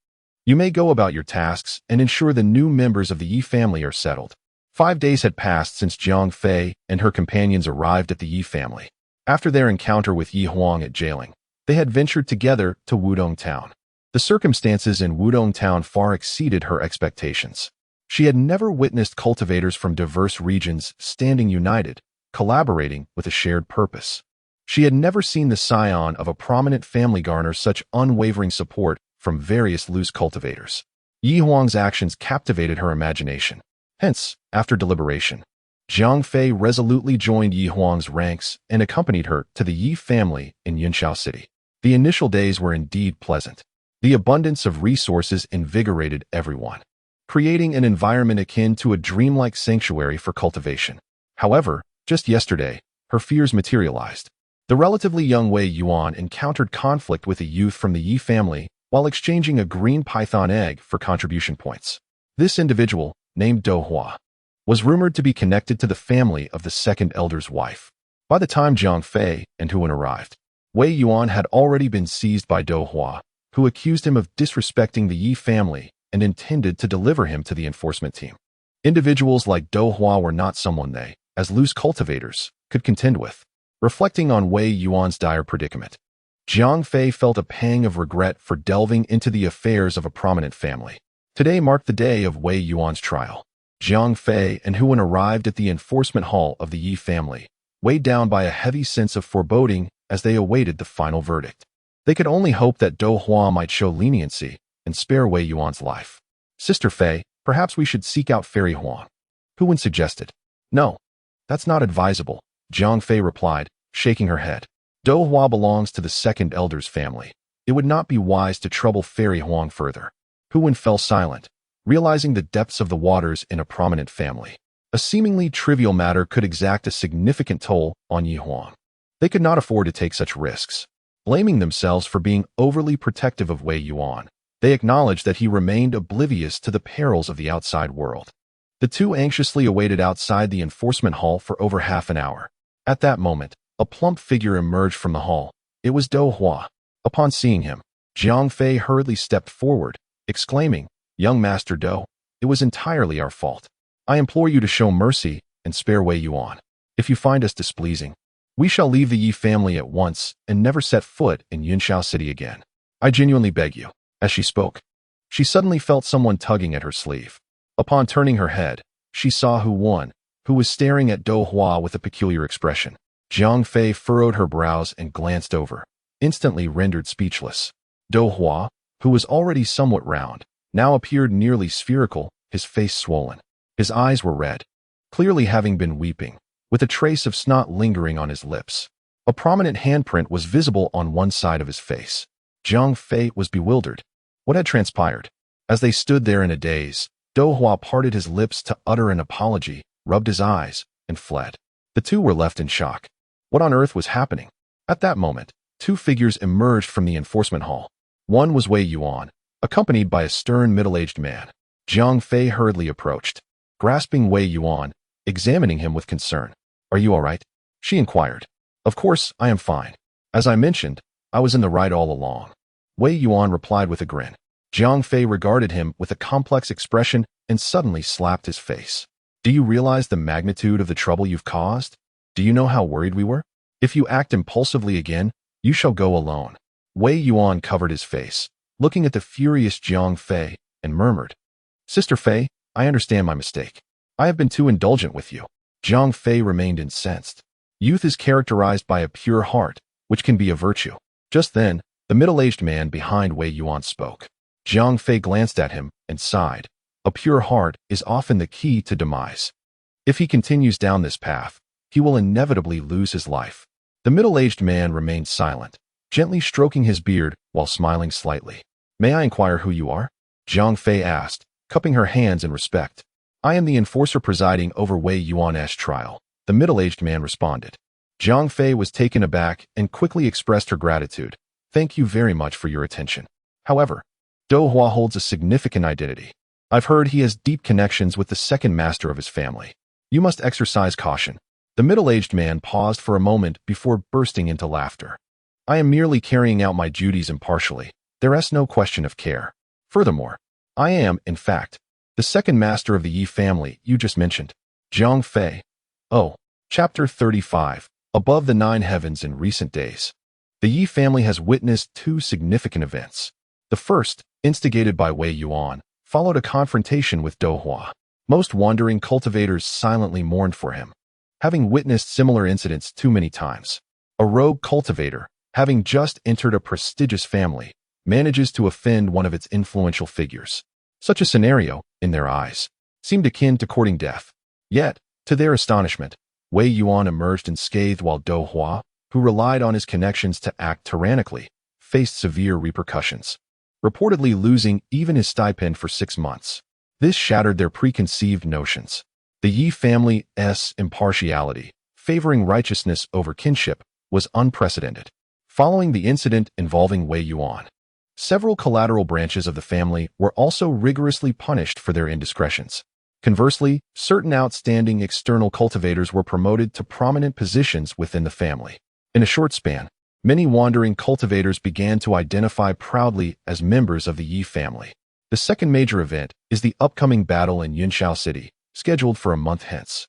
You may go about your tasks and ensure the new members of the Yi family are settled. 5 days had passed since Jiang Fei and her companions arrived at the Yi family. After their encounter with Yi Huang at Jailing, they had ventured together to Wudong Town. The circumstances in Wudong Town far exceeded her expectations. She had never witnessed cultivators from diverse regions standing united, collaborating with a shared purpose. She had never seen the scion of a prominent family garner such unwavering support from various loose cultivators. Yi Huang's actions captivated her imagination. Hence, after deliberation, Jiang Fei resolutely joined Yi Huang's ranks and accompanied her to the Yi family in Yunxiao City. The initial days were indeed pleasant. The abundance of resources invigorated everyone, creating an environment akin to a dreamlike sanctuary for cultivation. However, just yesterday, her fears materialized. The relatively young Wei Yuan encountered conflict with a youth from the Yi family while exchanging a green python egg for contribution points. This individual, named Do Hua, was rumored to be connected to the family of the second elder's wife. By the time Jiang Fei and Huan arrived, Wei Yuan had already been seized by Do Hua, who accused him of disrespecting the Yi family and intended to deliver him to the enforcement team. Individuals like Do Hua were not someone they, as loose cultivators, could contend with. Reflecting on Wei Yuan's dire predicament, Jiang Fei felt a pang of regret for delving into the affairs of a prominent family. Today marked the day of Wei Yuan's trial. Jiang Fei and Huan arrived at the enforcement hall of the Yi family, weighed down by a heavy sense of foreboding as they awaited the final verdict. They could only hope that Do Hua might show leniency and spare Wei Yuan's life. Sister Fei, perhaps we should seek out Fairy Huang, Huan suggested. No, that's not advisable, Jiang Fei replied, shaking her head. Do Hua belongs to the second elder's family. It would not be wise to trouble Fairy Huang further. Huan fell silent, realizing the depths of the waters in a prominent family. A seemingly trivial matter could exact a significant toll on Yi Huang. They could not afford to take such risks. Blaming themselves for being overly protective of Wei Yuan, they acknowledged that he remained oblivious to the perils of the outside world. The two anxiously awaited outside the enforcement hall for over half an hour. At that moment, a plump figure emerged from the hall. It was Do Hua. Upon seeing him, Jiang Fei hurriedly stepped forward, exclaiming, "Young Master Do, it was entirely our fault. I implore you to show mercy and spare Wei Yuan. If you find us displeasing, we shall leave the Yi family at once and never set foot in Yunxiao City again. I genuinely beg you." As she spoke, she suddenly felt someone tugging at her sleeve. Upon turning her head, she saw who was staring at Dou Hua with a peculiar expression. Jiang Fei furrowed her brows and glanced over, instantly rendered speechless. Dou Hua, who was already somewhat round, now appeared nearly spherical, his face swollen. His eyes were red, clearly having been weeping, with a trace of snot lingering on his lips. A prominent handprint was visible on one side of his face. Jiang Fei was bewildered. What had transpired? As they stood there in a daze, Dou Hua parted his lips to utter an apology, rubbed his eyes, and fled. The two were left in shock. What on earth was happening? At that moment, two figures emerged from the enforcement hall. One was Wei Yuan, accompanied by a stern middle-aged man. Jiang Fei hurriedly approached, grasping Wei Yuan, examining him with concern. "Are you all right?" she inquired. "Of course, I am fine. As I mentioned, I was in the right all along." Wei Yuan replied with a grin. Jiang Fei regarded him with a complex expression and suddenly slapped his face. "Do you realize the magnitude of the trouble you've caused? Do you know how worried we were? If you act impulsively again, you shall go alone." Wei Yuan covered his face, looking at the furious Jiang Fei, and murmured, "Sister Fei, I understand my mistake. I have been too indulgent with you." Jiang Fei remained incensed. Youth is characterized by a pure heart, which can be a virtue. Just then, the middle-aged man behind Wei Yuan spoke. Jiang Fei glanced at him and sighed. A pure heart is often the key to demise. If he continues down this path, he will inevitably lose his life. The middle-aged man remained silent, gently stroking his beard while smiling slightly. "May I inquire who you are?" Jiang Fei asked, cupping her hands in respect. "I am the enforcer presiding over Wei Yuan's trial," the middle-aged man responded. Jiang Fei was taken aback and quickly expressed her gratitude. "Thank you very much for your attention. However, Dou Hua holds a significant identity. I've heard he has deep connections with the second master of his family. You must exercise caution." The middle-aged man paused for a moment before bursting into laughter. "I am merely carrying out my duties impartially. There is no question of care. Furthermore, I am, in fact, the second master of the Yi family you just mentioned." Jiang Fei. Oh, Chapter 35. Above the Nine Heavens in recent days. The Yi family has witnessed two significant events. The first, instigated by Wei Yuan, followed a confrontation with Dou Hua. Most wandering cultivators silently mourned for him, having witnessed similar incidents too many times. A rogue cultivator, having just entered a prestigious family, manages to offend one of its influential figures. Such a scenario, in their eyes, seemed akin to courting death. Yet, to their astonishment, Wei Yuan emerged unscathed while Dou Hua, who relied on his connections to act tyrannically, faced severe repercussions, reportedly losing even his stipend for 6 months. This shattered their preconceived notions. The Yi family's impartiality, favoring righteousness over kinship, was unprecedented. Following the incident involving Wei Yuan, several collateral branches of the family were also rigorously punished for their indiscretions. Conversely, certain outstanding external cultivators were promoted to prominent positions within the family. In a short span, many wandering cultivators began to identify proudly as members of the Yi family. The second major event is the upcoming battle in Yunxiao City, scheduled for a month hence.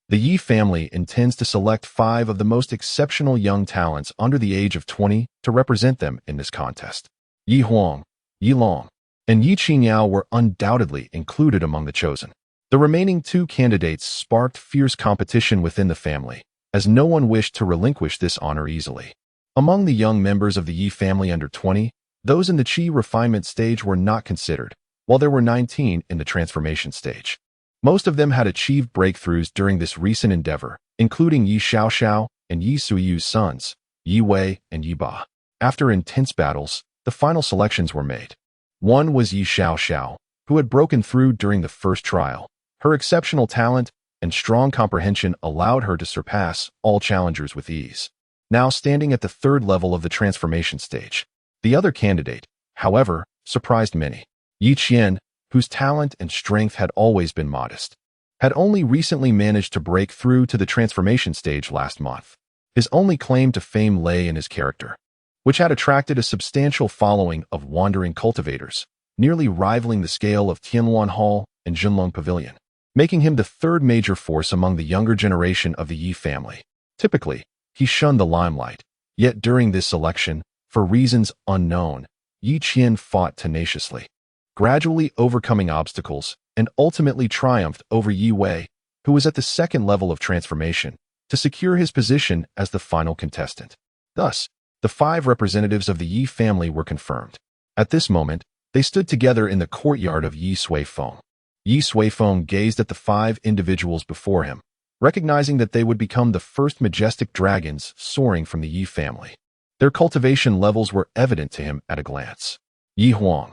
The Yi family intends to select 5 of the most exceptional young talents under the age of 20 to represent them in this contest. Yi Huang, Yi Long, and Yi Qingyao were undoubtedly included among the chosen. The remaining 2 candidates sparked fierce competition within the family, as no one wished to relinquish this honor easily. Among the young members of the Yi family under 20, those in the Qi refinement stage were not considered, while there were 19 in the transformation stage. Most of them had achieved breakthroughs during this recent endeavor, including Ye Suifeng and Ye Suifeng's sons, Yi Wei and Yi Ba. After intense battles, the final selections were made. One was Ye Suifeng, who had broken through during the first trial. Her exceptional talent and strong comprehension allowed her to surpass all challengers with ease. Now standing at the 3rd level of the transformation stage. The other candidate, however, surprised many. Yi Qian, whose talent and strength had always been modest, had only recently managed to break through to the transformation stage last month. His only claim to fame lay in his character, which had attracted a substantial following of wandering cultivators, nearly rivaling the scale of Tianluan Hall and Jinlong Pavilion. making him the third major force among the younger generation of the Ye family. Typically, he shunned the limelight, yet during this election, for reasons unknown, Yi Qian fought tenaciously, gradually overcoming obstacles and ultimately triumphed over Yi Wei, who was at the second level of transformation, to secure his position as the final contestant. Thus, the 5 representatives of the Yi family were confirmed. At this moment, they stood together in the courtyard of Ye Suifeng. Ye Suifeng gazed at the 5 individuals before him, recognizing that they would become the first majestic dragons soaring from the Yi family. Their cultivation levels were evident to him at a glance. Yi Huang,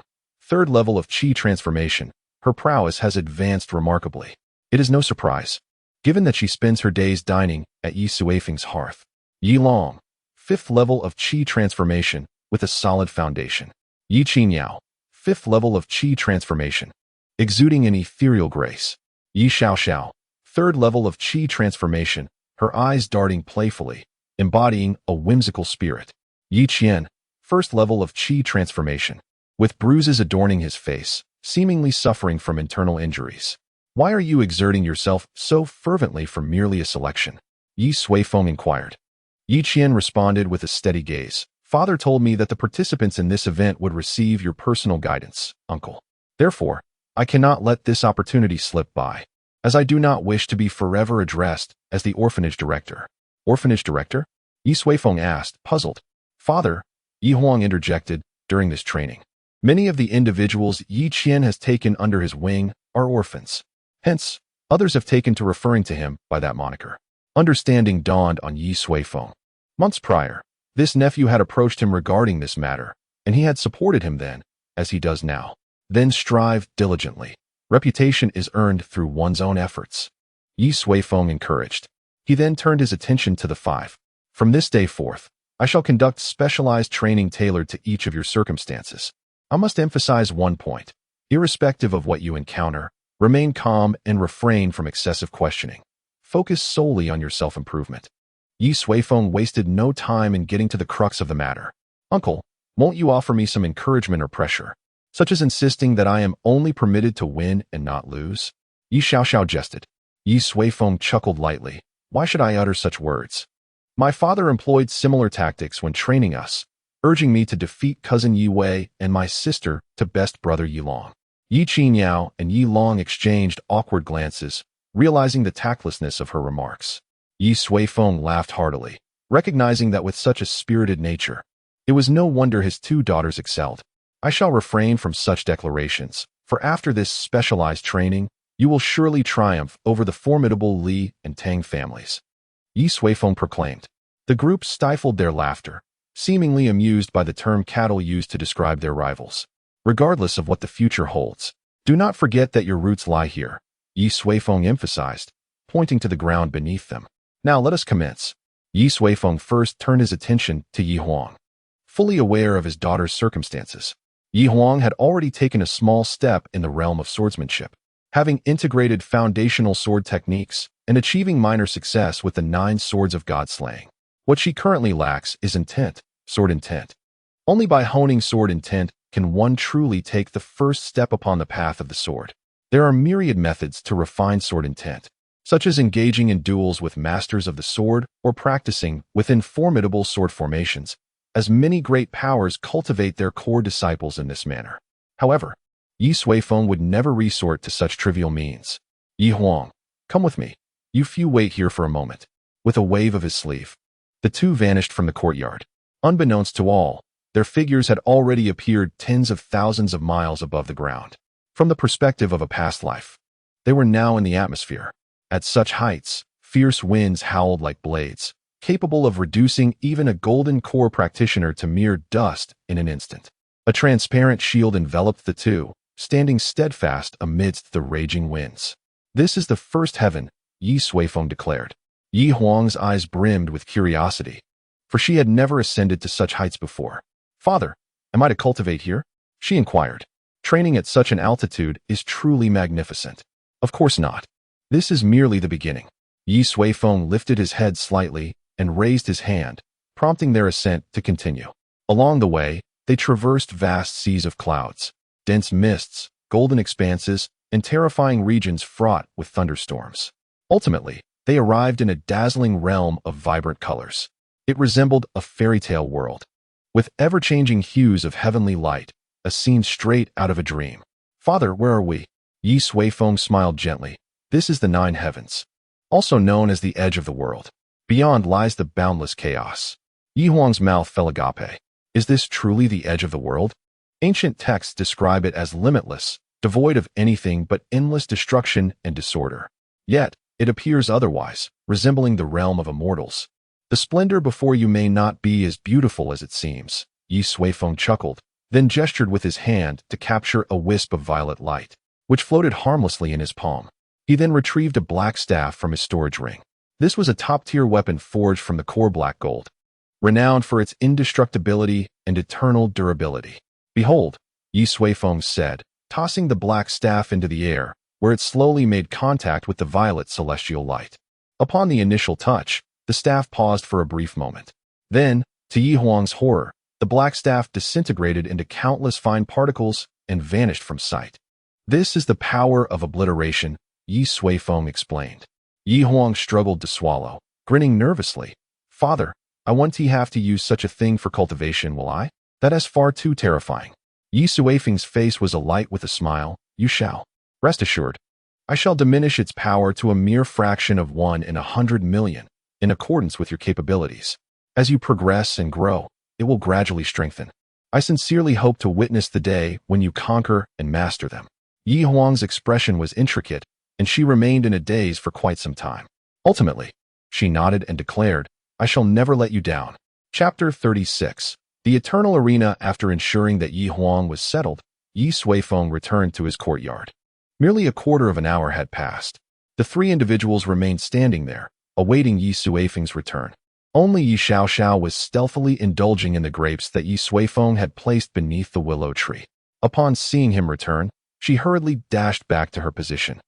3rd level of Qi transformation, her prowess has advanced remarkably. It is no surprise, given that she spends her days dining at Ye Suifeng's hearth. Yi Long, 5th level of Qi transformation with a solid foundation. Yi Qinyao, 5th level of Qi transformation, exuding an ethereal grace. Yi Xiaoxiao, 3rd level of Qi transformation, her eyes darting playfully, embodying a whimsical spirit. Yi Qian, 1st level of Qi transformation, with bruises adorning his face, seemingly suffering from internal injuries. Why are you exerting yourself so fervently for merely a selection? Ye Suifeng inquired. Yi Qian responded with a steady gaze. Father told me that the participants in this event would receive your personal guidance, uncle. Therefore, I cannot let this opportunity slip by, as I do not wish to be forever addressed as the orphanage director. Orphanage director? Ye Suifeng asked, puzzled. Father, Yi Huang interjected, during this training, many of the individuals Yi Qian has taken under his wing are orphans. Hence, others have taken to referring to him by that moniker. Understanding dawned on Ye Suifeng. Months prior, this nephew had approached him regarding this matter, and he had supported him then, as he does now. Then strive diligently. Reputation is earned through one's own efforts. Ye Suifeng encouraged. He then turned his attention to the 5. From this day forth, I shall conduct specialized training tailored to each of your circumstances. I must emphasize one point. Irrespective of what you encounter, remain calm and refrain from excessive questioning. Focus solely on your self-improvement. Ye Suifeng wasted no time in getting to the crux of the matter. Uncle, won't you offer me some encouragement or pressure, such as insisting that I am only permitted to win and not lose? Yi Xiaoxiao jested. Ye Suifeng chuckled lightly. Why should I utter such words? My father employed similar tactics when training us, urging me to defeat cousin Yi Wei and my sister to best brother Yi Long. Yi Qinyao and Yi Long exchanged awkward glances, realizing the tactlessness of her remarks. Ye Suifeng laughed heartily, recognizing that with such a spirited nature, it was no wonder his 2 daughters excelled. I shall refrain from such declarations, for after this specialized training, you will surely triumph over the formidable Li and Tang families. Ye Suifeng proclaimed. The group stifled their laughter, seemingly amused by the term cattle used to describe their rivals. Regardless of what the future holds, do not forget that your roots lie here, Ye Suifeng emphasized, pointing to the ground beneath them. Now let us commence. Ye Suifeng first turned his attention to Yi Huang. Fully aware of his daughter's circumstances, Yi Huang had already taken a small step in the realm of swordsmanship, having integrated foundational sword techniques and achieving minor success with the 9 swords of God slaying. What she currently lacks is intent, sword intent. Only by honing sword intent can one truly take the first step upon the path of the sword. There are myriad methods to refine sword intent, such as engaging in duels with masters of the sword or practicing within formidable sword formations, as many great powers cultivate their core disciples in this manner. However, Ye Suifeng would never resort to such trivial means. Yi Huang, come with me. You few wait here for a moment. With a wave of his sleeve, the 2 vanished from the courtyard. Unbeknownst to all, their figures had already appeared tens of thousands of miles above the ground. From the perspective of a past life, they were now in the atmosphere. At such heights, fierce winds howled like blades, capable of reducing even a golden core practitioner to mere dust in an instant. A transparent shield enveloped the 2, standing steadfast amidst the raging winds. This is the first heaven, Ye Suifeng declared. Yi Huang's eyes brimmed with curiosity, for she had never ascended to such heights before. Father, am I to cultivate here? She inquired. Training at such an altitude is truly magnificent. Of course not. This is merely the beginning. Ye Suifeng lifted his head slightly and raised his hand, prompting their ascent to continue. Along the way, they traversed vast seas of clouds, dense mists, golden expanses, and terrifying regions fraught with thunderstorms. Ultimately, they arrived in a dazzling realm of vibrant colors. It resembled a fairy tale world, with ever-changing hues of heavenly light, a scene straight out of a dream. "Father, where are we?" Ye Suifeng smiled gently. "This is the Nine Heavens, also known as the edge of the world. Beyond lies the boundless chaos." Yi Huang's mouth fell agape. Is this truly the edge of the world? Ancient texts describe it as limitless, devoid of anything but endless destruction and disorder. Yet, it appears otherwise, resembling the realm of immortals. "The splendor before you may not be as beautiful as it seems." Ye Suifeng chuckled, then gestured with his hand to capture a wisp of violet light, which floated harmlessly in his palm. He then retrieved a black staff from his storage ring. This was a top-tier weapon forged from the core black gold, renowned for its indestructibility and eternal durability. "Behold," Ye Suifeng said, tossing the black staff into the air, where it slowly made contact with the violet celestial light. Upon the initial touch, the staff paused for a brief moment. Then, to Yi Huang's horror, the black staff disintegrated into countless fine particles and vanished from sight. "This is the power of obliteration," Ye Suifeng explained. Yi Huang struggled to swallow, grinning nervously. "Father, I won't have to use such a thing for cultivation, will I? That is far too terrifying." Ye Suifeng's face was alight with a smile. "You shall. Rest assured. I shall diminish its power to a mere fraction of 1 in 100 million, in accordance with your capabilities. As you progress and grow, it will gradually strengthen. I sincerely hope to witness the day when you conquer and master them." Yi Huang's expression was intricate, and she remained in a daze for quite some time. Ultimately, she nodded and declared, "I shall never let you down." Chapter 36. The Eternal Arena. After ensuring that Yi Huang was settled, Ye Suifeng returned to his courtyard. Merely a quarter of an hour had passed. The three individuals remained standing there, awaiting Ye Suifeng's return. Only Ye Xiaoxiao was stealthily indulging in the grapes that Ye Suifeng had placed beneath the willow tree. Upon seeing him return, she hurriedly dashed back to her position,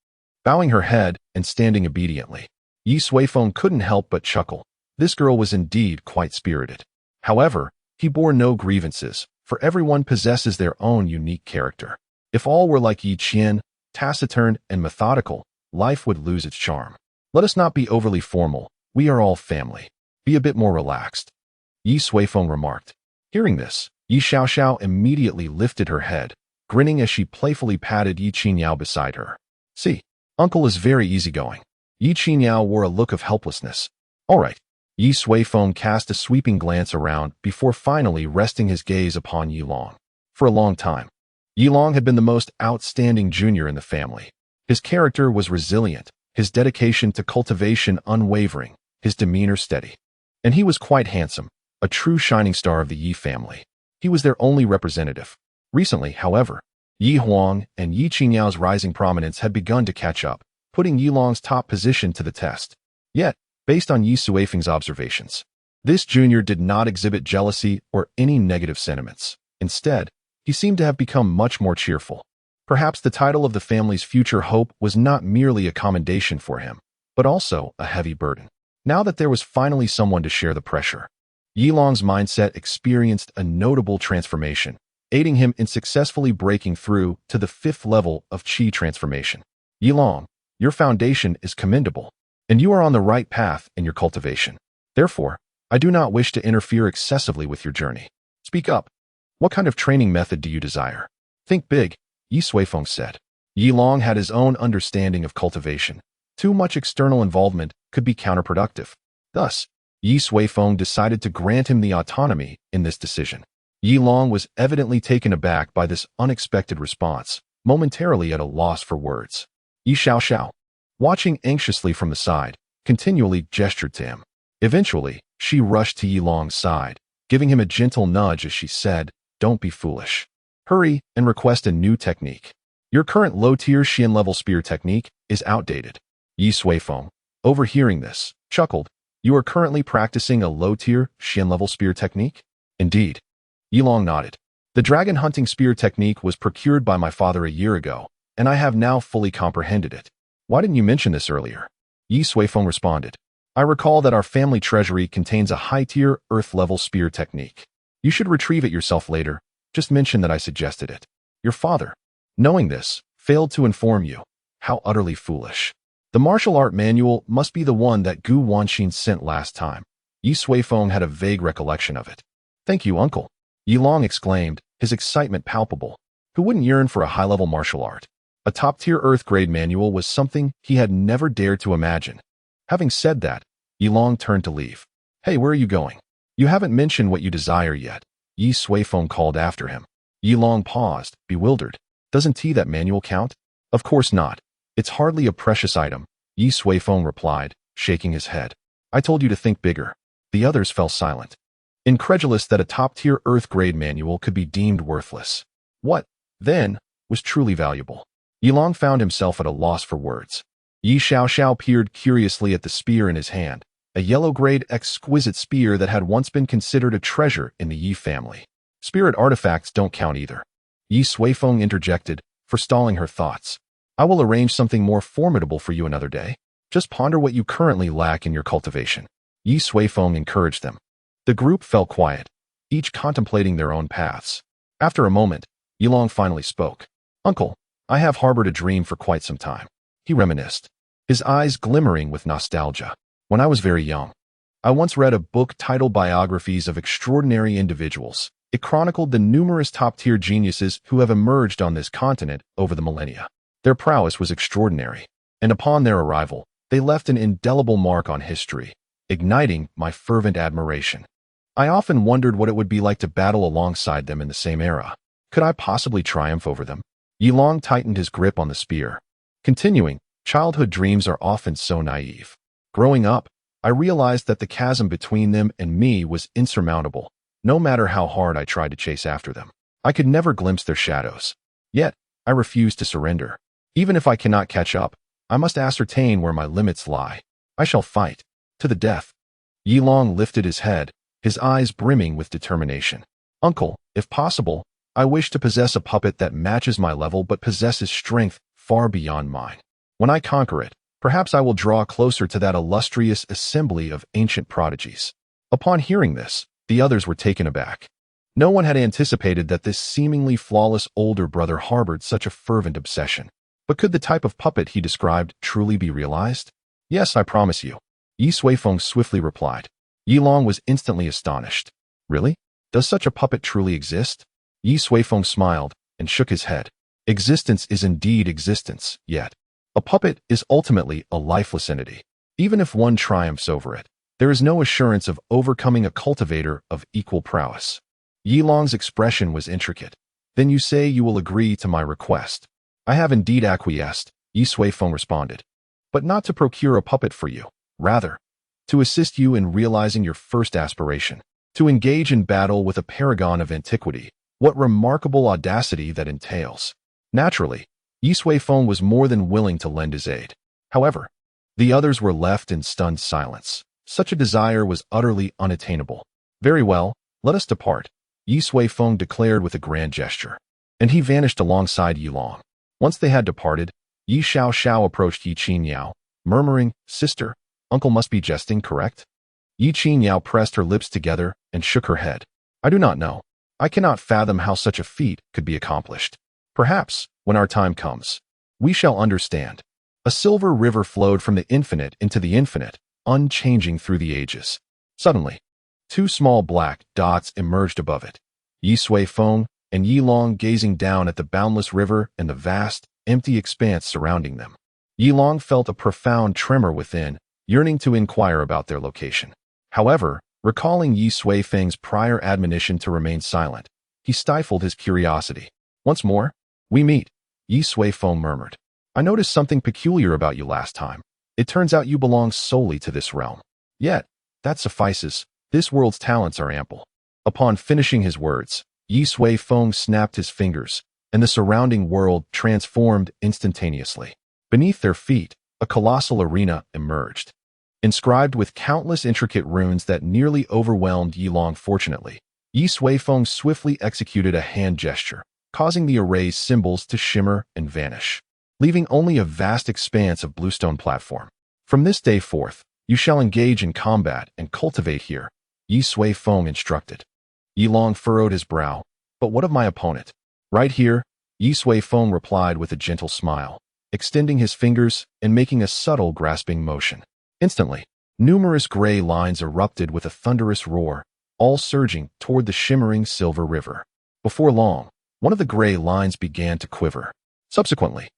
bowing her head and standing obediently. Ye Suifeng couldn't help but chuckle. This girl was indeed quite spirited. However, he bore no grievances, for everyone possesses their own unique character. If all were like Yi Qian, taciturn and methodical, life would lose its charm. "Let us not be overly formal. We are all family. Be a bit more relaxed," Ye Suifeng remarked. Hearing this, Ye Xiaoxiao immediately lifted her head, grinning as she playfully patted Yi Qinyao beside her. "See, uncle is very easygoing." Yi Qinyao wore a look of helplessness. "All right." Ye Suifeng cast a sweeping glance around before finally resting his gaze upon Yi Long. For a long time, Yi Long had been the most outstanding junior in the family. His character was resilient, his dedication to cultivation unwavering, his demeanor steady. And he was quite handsome, a true shining star of the Yi family. He was their only representative. Recently, however, Yi Huang and Yi Qinyao's rising prominence had begun to catch up, putting Yi Long's top position to the test. Yet, based on Ye Suifeng's observations, this junior did not exhibit jealousy or any negative sentiments. Instead, he seemed to have become much more cheerful. Perhaps the title of the family's future hope was not merely a commendation for him, but also a heavy burden. Now that there was finally someone to share the pressure, Yi Long's mindset experienced a notable transformation, aiding him in successfully breaking through to the 5th level of Qi transformation. "Yi Long, your foundation is commendable, and you are on the right path in your cultivation. Therefore, I do not wish to interfere excessively with your journey. Speak up. What kind of training method do you desire?" "Think big," Ye Suifeng said. Yi Long had his own understanding of cultivation. Too much external involvement could be counterproductive. Thus, Ye Suifeng decided to grant him the autonomy in this decision. Yi Long was evidently taken aback by this unexpected response, momentarily at a loss for words. Yi Xiaoxiao, watching anxiously from the side, continually gestured to him. Eventually, she rushed to Yi Long's side, giving him a gentle nudge as she said, "Don't be foolish. Hurry and request a new technique. Your current low-tier Xian-level spear technique is outdated." Ye Suifeng, overhearing this, chuckled. "You are currently practicing a low-tier Xian-level spear technique?" "Indeed." Yi Long nodded. "The dragon hunting spear technique was procured by my father a year ago, and I have now fully comprehended it. Why didn't you mention this earlier?" Ye Suifeng responded. "I recall that our family treasury contains a high-tier earth-level spear technique. You should retrieve it yourself later. Just mention that I suggested it." Your father, knowing this, Failed to inform you. How utterly foolish. The martial art manual must be the one that Gu Wanxin sent last time. Ye Suifeng had a vague recollection of it. Thank you, uncle. Yi Long exclaimed, his excitement palpable. Who wouldn't yearn for a high-level martial art? A top-tier Earth-grade manual was something he had never dared to imagine. Having said that, Yi Long turned to leave. Hey, where are you going? You haven't mentioned what you desire yet. Ye Suifeng called after him. Yi Long paused, bewildered. Doesn't that manual count? Of course not. It's hardly a precious item, Ye Suifeng replied, shaking his head. I told you to think bigger. The others fell silent, incredulous that a top-tier Earth-grade manual could be deemed worthless. What, then, was truly valuable? Yi Long found himself at a loss for words. Yi Xiao peered curiously at the spear in his hand, a yellow-grade exquisite spear that had once been considered a treasure in the Yi family. Spirit artifacts don't count either. Ye Suifeng interjected, forestalling her thoughts. I will arrange something more formidable for you another day. Just ponder what you currently lack in your cultivation. Ye Suifeng encouraged them. The group fell quiet, each contemplating their own paths. After a moment, Yi Long finally spoke. Uncle, I have harbored a dream for quite some time. He reminisced, his eyes glimmering with nostalgia. When I was very young, I once read a book titled Biographies of Extraordinary Individuals. It chronicled the numerous top-tier geniuses who have emerged on this continent over the millennia. Their prowess was extraordinary, and upon their arrival, they left an indelible mark on history, igniting my fervent admiration. I often wondered what it would be like to battle alongside them in the same era. Could I possibly triumph over them? Yi Long tightened his grip on the spear. Continuing, childhood dreams are often so naive. Growing up, I realized that the chasm between them and me was insurmountable, no matter how hard I tried to chase after them. I could never glimpse their shadows. Yet, I refused to surrender. Even if I cannot catch up, I must ascertain where my limits lie. I shall fight. To the death. Yi Long lifted his head, his eyes brimming with determination. Uncle, if possible, I wish to possess a puppet that matches my level but possesses strength far beyond mine. When I conquer it, perhaps I will draw closer to that illustrious assembly of ancient prodigies. Upon hearing this, the others were taken aback. No one had anticipated that this seemingly flawless older brother harbored such a fervent obsession. But could the type of puppet he described truly be realized? Yes, I promise you. Ye Suifeng swiftly replied. Yi Long was instantly astonished. Really? Does such a puppet truly exist? Ye Suifeng smiled and shook his head. Existence is indeed existence, yet a puppet is ultimately a lifeless entity. Even if one triumphs over it, there is no assurance of overcoming a cultivator of equal prowess. Yi Long's expression was intricate. Then you say you will agree to my request. I have indeed acquiesced, Ye Suifeng responded. But not to procure a puppet for you. Rather, to assist you in realizing your first aspiration. To engage in battle with a paragon of antiquity. What remarkable audacity that entails. Naturally, Ye Suifeng was more than willing to lend his aid. However, the others were left in stunned silence. Such a desire was utterly unattainable. Very well, let us depart, Ye Suifeng declared with a grand gesture. And he vanished alongside Yi Long. Once they had departed, Ye Xiao approached Ye Qingyao, murmuring, Sister, Uncle must be jesting, correct? Ye Qingyao pressed her lips together and shook her head. I do not know. I cannot fathom how such a feat could be accomplished. Perhaps, when our time comes, we shall understand. A silver river flowed from the infinite into the infinite, unchanging through the ages. Suddenly, two small black dots emerged above it. Ye Suifeng and Yi Long gazing down at the boundless river and the vast, empty expanse surrounding them. Yi Long felt a profound tremor within, yearning to inquire about their location. However, recalling Ye Suifeng's prior admonition to remain silent, he stifled his curiosity. Once more, we meet, Ye Suifeng murmured. I noticed something peculiar about you last time. It turns out you belong solely to this realm. Yet, that suffices. This world's talents are ample. Upon finishing his words, Ye Suifeng snapped his fingers, and the surrounding world transformed instantaneously. Beneath their feet, a colossal arena emerged, inscribed with countless intricate runes that nearly overwhelmed Yi Long. Fortunately, Ye Suifeng swiftly executed a hand gesture, causing the array's symbols to shimmer and vanish, leaving only a vast expanse of bluestone platform. From this day forth, you shall engage in combat and cultivate here, Ye Suifeng instructed. Yi Long furrowed his brow. But what of my opponent? Right here, Ye Suifeng replied with a gentle smile, extending his fingers and making a subtle grasping motion. Instantly, numerous gray lines erupted with a thunderous roar, all surging toward the shimmering silver river. Before long, one of the gray lines began to quiver. Subsequently,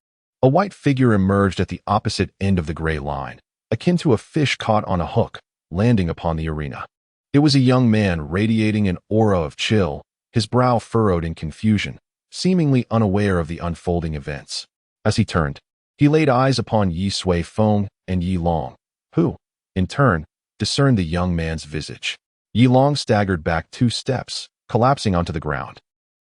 a white figure emerged at the opposite end of the gray line, akin to a fish caught on a hook, landing upon the arena. It was a young man radiating an aura of chill, his brow furrowed in confusion, seemingly unaware of the unfolding events. As he turned, he laid eyes upon Ye Suifeng and Ye Long, who, in turn, discerned the young man's visage. Ye Long staggered back 2 steps, collapsing onto the ground.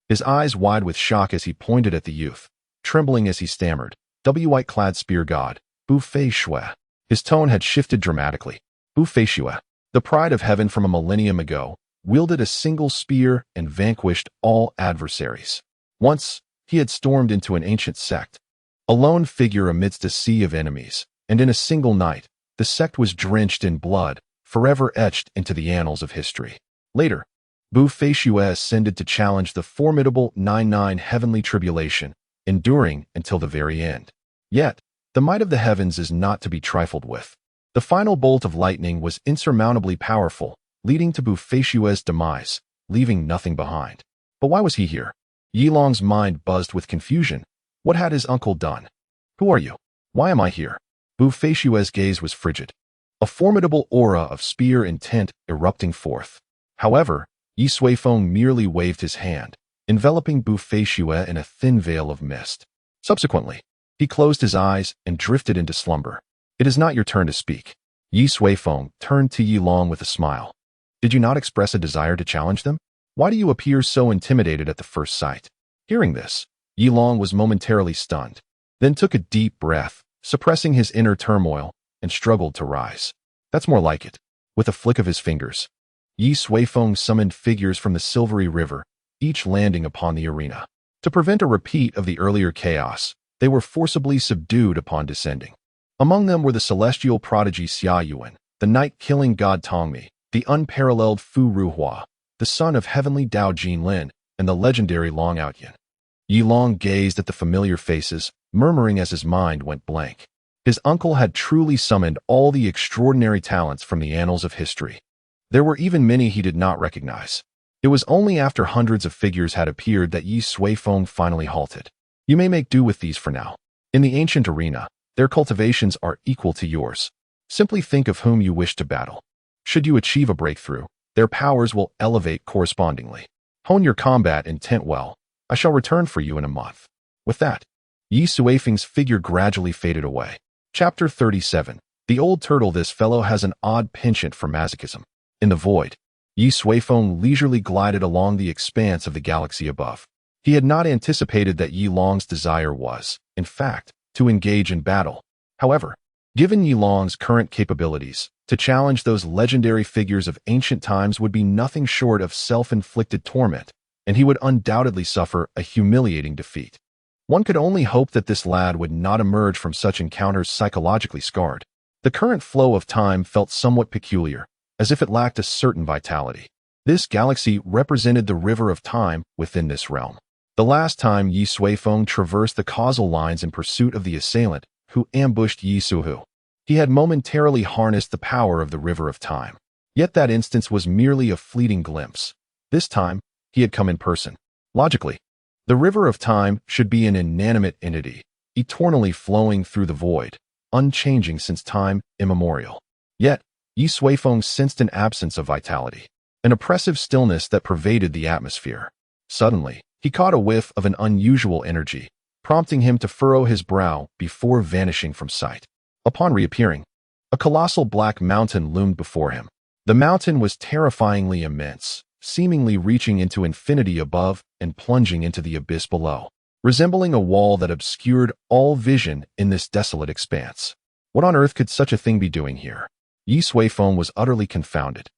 His eyes wide with shock as he pointed at the youth, trembling as he stammered, "White-clad spear god, Bu Fei Shui." His tone had shifted dramatically. Bu Fei Shui, the pride of heaven from a millennium ago, wielded a single spear and vanquished all adversaries. Once, he had stormed into an ancient sect, a lone figure amidst a sea of enemies, and in a single night, the sect was drenched in blood, forever etched into the annals of history. Later, Bu Fei Shui ascended to challenge the formidable 9-9 heavenly tribulation, enduring until the very end. Yet, the might of the heavens is not to be trifled with. The final bolt of lightning was insurmountably powerful, leading to Bu Fei Shui's demise, leaving nothing behind. But why was he here? Ye Long's mind buzzed with confusion. What had his uncle done? Who are you? Why am I here? Bu Fei Shui's gaze was frigid, a formidable aura of spear intent erupting forth. However, Ye Suifeng merely waved his hand, enveloping Bu Fei Shui in a thin veil of mist. Subsequently, he closed his eyes and drifted into slumber. It is not your turn to speak. Ye Suifeng turned to Ye Long with a smile. Did you not express a desire to challenge them? Why do you appear so intimidated at the first sight? Hearing this, Ye Long was momentarily stunned, then took a deep breath, suppressing his inner turmoil, and struggled to rise. That's more like it. With a flick of his fingers, Ye Suifeng summoned figures from the silvery river, each landing upon the arena. To prevent a repeat of the earlier chaos, they were forcibly subdued upon descending. Among them were the celestial prodigy Xia Yuan, the night-killing god Tongmi, the unparalleled Fu Ruhua, the son of heavenly Dao Jinlin, and the legendary Long Outyin. Ye Long gazed at the familiar faces, murmuring as his mind went blank. His uncle had truly summoned all the extraordinary talents from the annals of history. There were even many he did not recognize. It was only after hundreds of figures had appeared that Ye Suifeng finally halted. You may make do with these for now. In the ancient arena, their cultivations are equal to yours. Simply think of whom you wish to battle. Should you achieve a breakthrough, their powers will elevate correspondingly. Hone your combat intent well. I shall return for you in a month. With that, Ye Suifeng's figure gradually faded away. Chapter 37. The old turtle. This fellow has an odd penchant for masochism. In the void, Ye Suifeng leisurely glided along the expanse of the galaxy above. He had not anticipated that Ye Long's desire was, in fact, to engage in battle. However, given Ye Long's current capabilities, to challenge those legendary figures of ancient times would be nothing short of self-inflicted torment, and he would undoubtedly suffer a humiliating defeat. One could only hope that this lad would not emerge from such encounters psychologically scarred. The current flow of time felt somewhat peculiar, as if it lacked a certain vitality. This galaxy represented the river of time within this realm. The last time Ye Suifeng traversed the causal lines in pursuit of the assailant who ambushed Ye Suhu, he had momentarily harnessed the power of the river of time. Yet that instance was merely a fleeting glimpse. This time, he had come in person. Logically, the river of time should be an inanimate entity, eternally flowing through the void, unchanging since time immemorial. Yet, Ye Suifeng sensed an absence of vitality, an oppressive stillness that pervaded the atmosphere. Suddenly, he caught a whiff of an unusual energy, prompting him to furrow his brow before vanishing from sight. Upon reappearing, a colossal black mountain loomed before him. The mountain was terrifyingly immense, seemingly reaching into infinity above and plunging into the abyss below, resembling a wall that obscured all vision in this desolate expanse. What on earth could such a thing be doing here? Ye Suifeng was utterly confounded.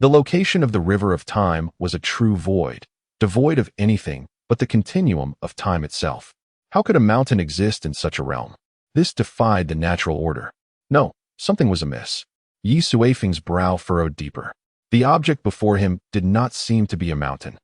The location of the river of time was a true void, devoid of anything but the continuum of time itself. How could a mountain exist in such a realm? This defied the natural order. No, something was amiss. Ye Suifeng's brow furrowed deeper. The object before him did not seem to be a mountain.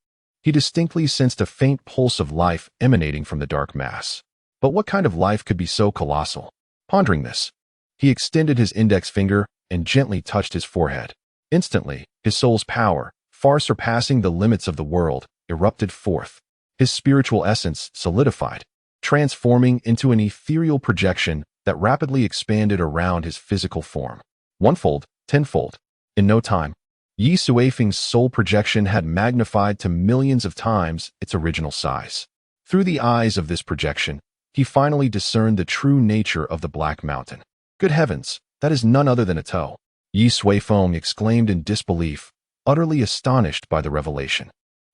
He distinctly sensed a faint pulse of life emanating from the dark mass. But what kind of life could be so colossal? Pondering this, he extended his index finger and gently touched his forehead. Instantly, his soul's power, far surpassing the limits of the world, erupted forth. His spiritual essence solidified, transforming into an ethereal projection that rapidly expanded around his physical form. Onefold, tenfold. In no time, Ye Suifeng's soul projection had magnified to millions of times its original size. Through the eyes of this projection, he finally discerned the true nature of the Black Mountain. Good heavens, that is none other than a toe! Ye Suifeng exclaimed in disbelief, utterly astonished by the revelation.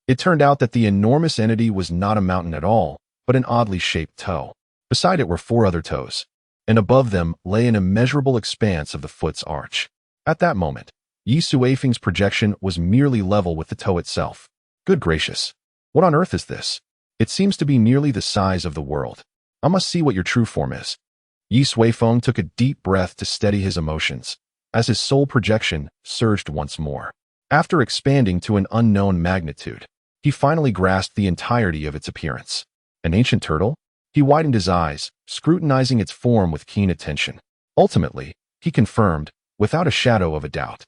It turned out that the enormous entity was not a mountain at all, but an oddly shaped toe. Beside it were 4 other toes, and above them lay an immeasurable expanse of the foot's arch. At that moment, Ye Suifeng's projection was merely level with the toe itself. Good gracious! What on earth is this? It seems to be nearly the size of the world. I must see what your true form is. Ye Suifeng took a deep breath to steady his emotions, as his soul projection surged once more. After expanding to an unknown magnitude, he finally grasped the entirety of its appearance. An ancient turtle? He widened his eyes, scrutinizing its form with keen attention. Ultimately, he confirmed, without a shadow of a doubt,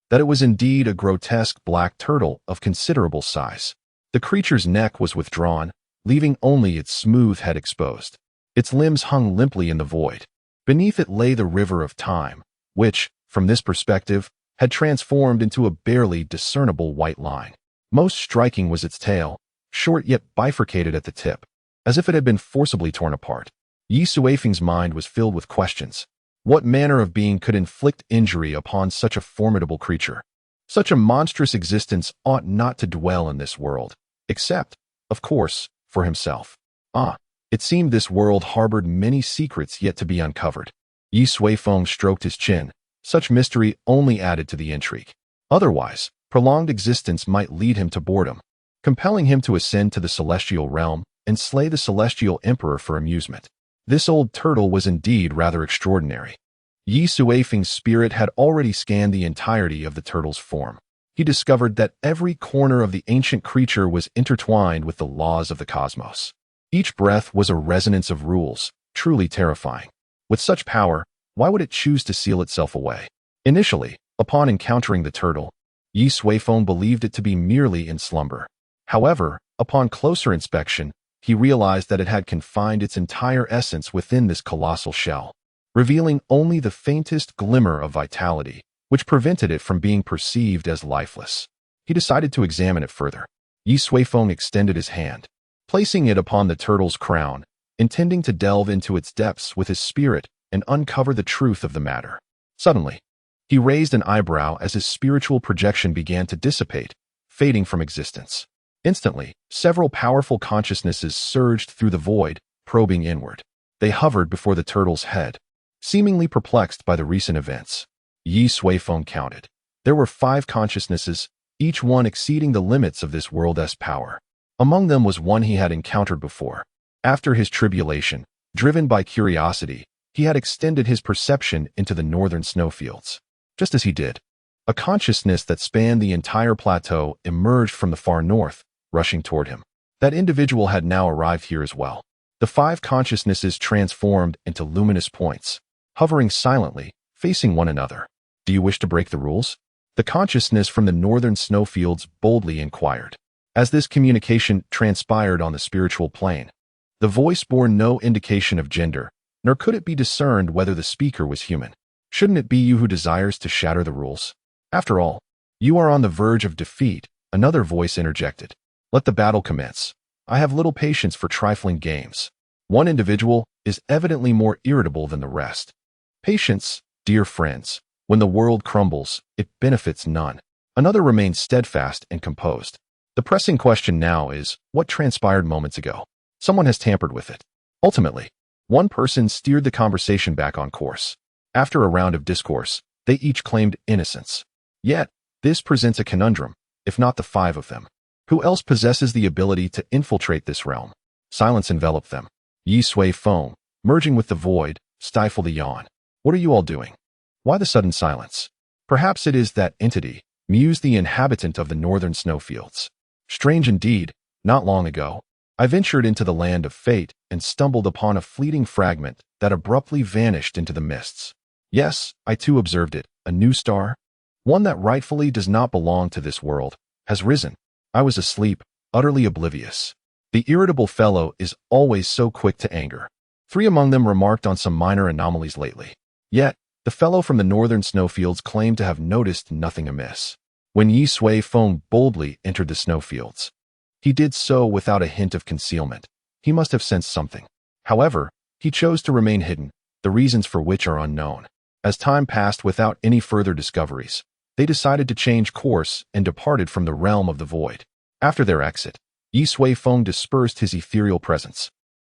that it was indeed a grotesque black turtle of considerable size. The creature's neck was withdrawn, leaving only its smooth head exposed. Its limbs hung limply in the void. Beneath it lay the river of time, which, from this perspective, had transformed into a barely discernible white line. Most striking was its tail, short yet bifurcated at the tip, as if it had been forcibly torn apart. Ye Suifeng's mind was filled with questions. What manner of being could inflict injury upon such a formidable creature? Such a monstrous existence ought not to dwell in this world, except, of course, for himself. It seemed this world harbored many secrets yet to be uncovered. Ye Suifeng stroked his chin. Such mystery only added to the intrigue. Otherwise, prolonged existence might lead him to boredom, compelling him to ascend to the celestial realm and slay the celestial emperor for amusement. This old turtle was indeed rather extraordinary. Ye Suifeng's spirit had already scanned the entirety of the turtle's form. He discovered that every corner of the ancient creature was intertwined with the laws of the cosmos. Each breath was a resonance of rules, truly terrifying. With such power, why would it choose to seal itself away? Initially, upon encountering the turtle, Ye Suifeng believed it to be merely in slumber. However, upon closer inspection, he realized that it had confined its entire essence within this colossal shell, revealing only the faintest glimmer of vitality, which prevented it from being perceived as lifeless. He decided to examine it further. Ye Suifeng extended his hand, placing it upon the turtle's crown, intending to delve into its depths with his spirit and uncover the truth of the matter. Suddenly, he raised an eyebrow as his spiritual projection began to dissipate, fading from existence. Instantly, several powerful consciousnesses surged through the void, probing inward. They hovered before the turtle's head, seemingly perplexed by the recent events. Ye Suifeng counted. There were 5 consciousnesses, each one exceeding the limits of this world's power. Among them was one he had encountered before. After his tribulation, driven by curiosity, he had extended his perception into the northern snowfields. Just as he did, a consciousness that spanned the entire plateau emerged from the far north, rushing toward him. That individual had now arrived here as well. The 5 consciousnesses transformed into luminous points, hovering silently, facing one another. Do you wish to break the rules? The consciousness from the northern snowfields boldly inquired. As this communication transpired on the spiritual plane, the voice bore no indication of gender, nor could it be discerned whether the speaker was human. Shouldn't it be you who desires to shatter the rules? After all, you are on the verge of defeat, another voice interjected. Let the battle commence. I have little patience for trifling games. One individual is evidently more irritable than the rest. Patience, dear friends. When the world crumbles, it benefits none. Another remains steadfast and composed. The pressing question now is, what transpired moments ago? Someone has tampered with it. Ultimately, one person steered the conversation back on course. After a round of discourse, they each claimed innocence. Yet, this presents a conundrum, if not the 5 of them. Who else possesses the ability to infiltrate this realm? Silence enveloped them. Ye Suifeng, merging with the void, stifled a yawn. What are you all doing? Why the sudden silence? Perhaps it is that entity, mused the inhabitant of the northern snowfields. Strange indeed, Not long ago, I ventured into the land of fate and stumbled upon a fleeting fragment that abruptly vanished into the mists. Yes, I too observed it, a new star, one that rightfully does not belong to this world, has risen. I was asleep, utterly oblivious. The irritable fellow is always so quick to anger. 3 among them remarked on some minor anomalies lately. Yet, the fellow from the northern snowfields claimed to have noticed nothing amiss. When Ye Suifeng boldly entered the snowfields, he did so without a hint of concealment. He must have sensed something. However, he chose to remain hidden, the reasons for which are unknown. As time passed without any further discoveries, they decided to change course and departed from the realm of the void. After their exit, Ye Suifeng dispersed his ethereal presence,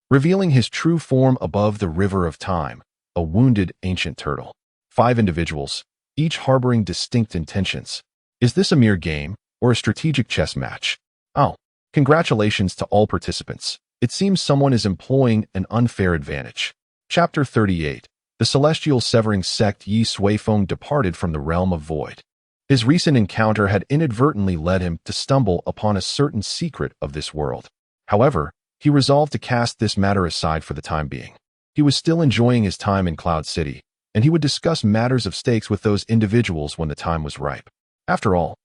revealing his true form above the river of time, a wounded ancient turtle. 5 individuals, each harboring distinct intentions. Is this a mere game, or a strategic chess match? Oh, congratulations to all participants. It seems someone is employing an unfair advantage. Chapter 38. The celestial severing sect Ye Suifeng departed from the realm of void. His recent encounter had inadvertently led him to stumble upon a certain secret of this world. However, he resolved to cast this matter aside for the time being. He was still enjoying his time in Cloud City, and he would discuss matters of stakes with those individuals when the time was ripe. After all,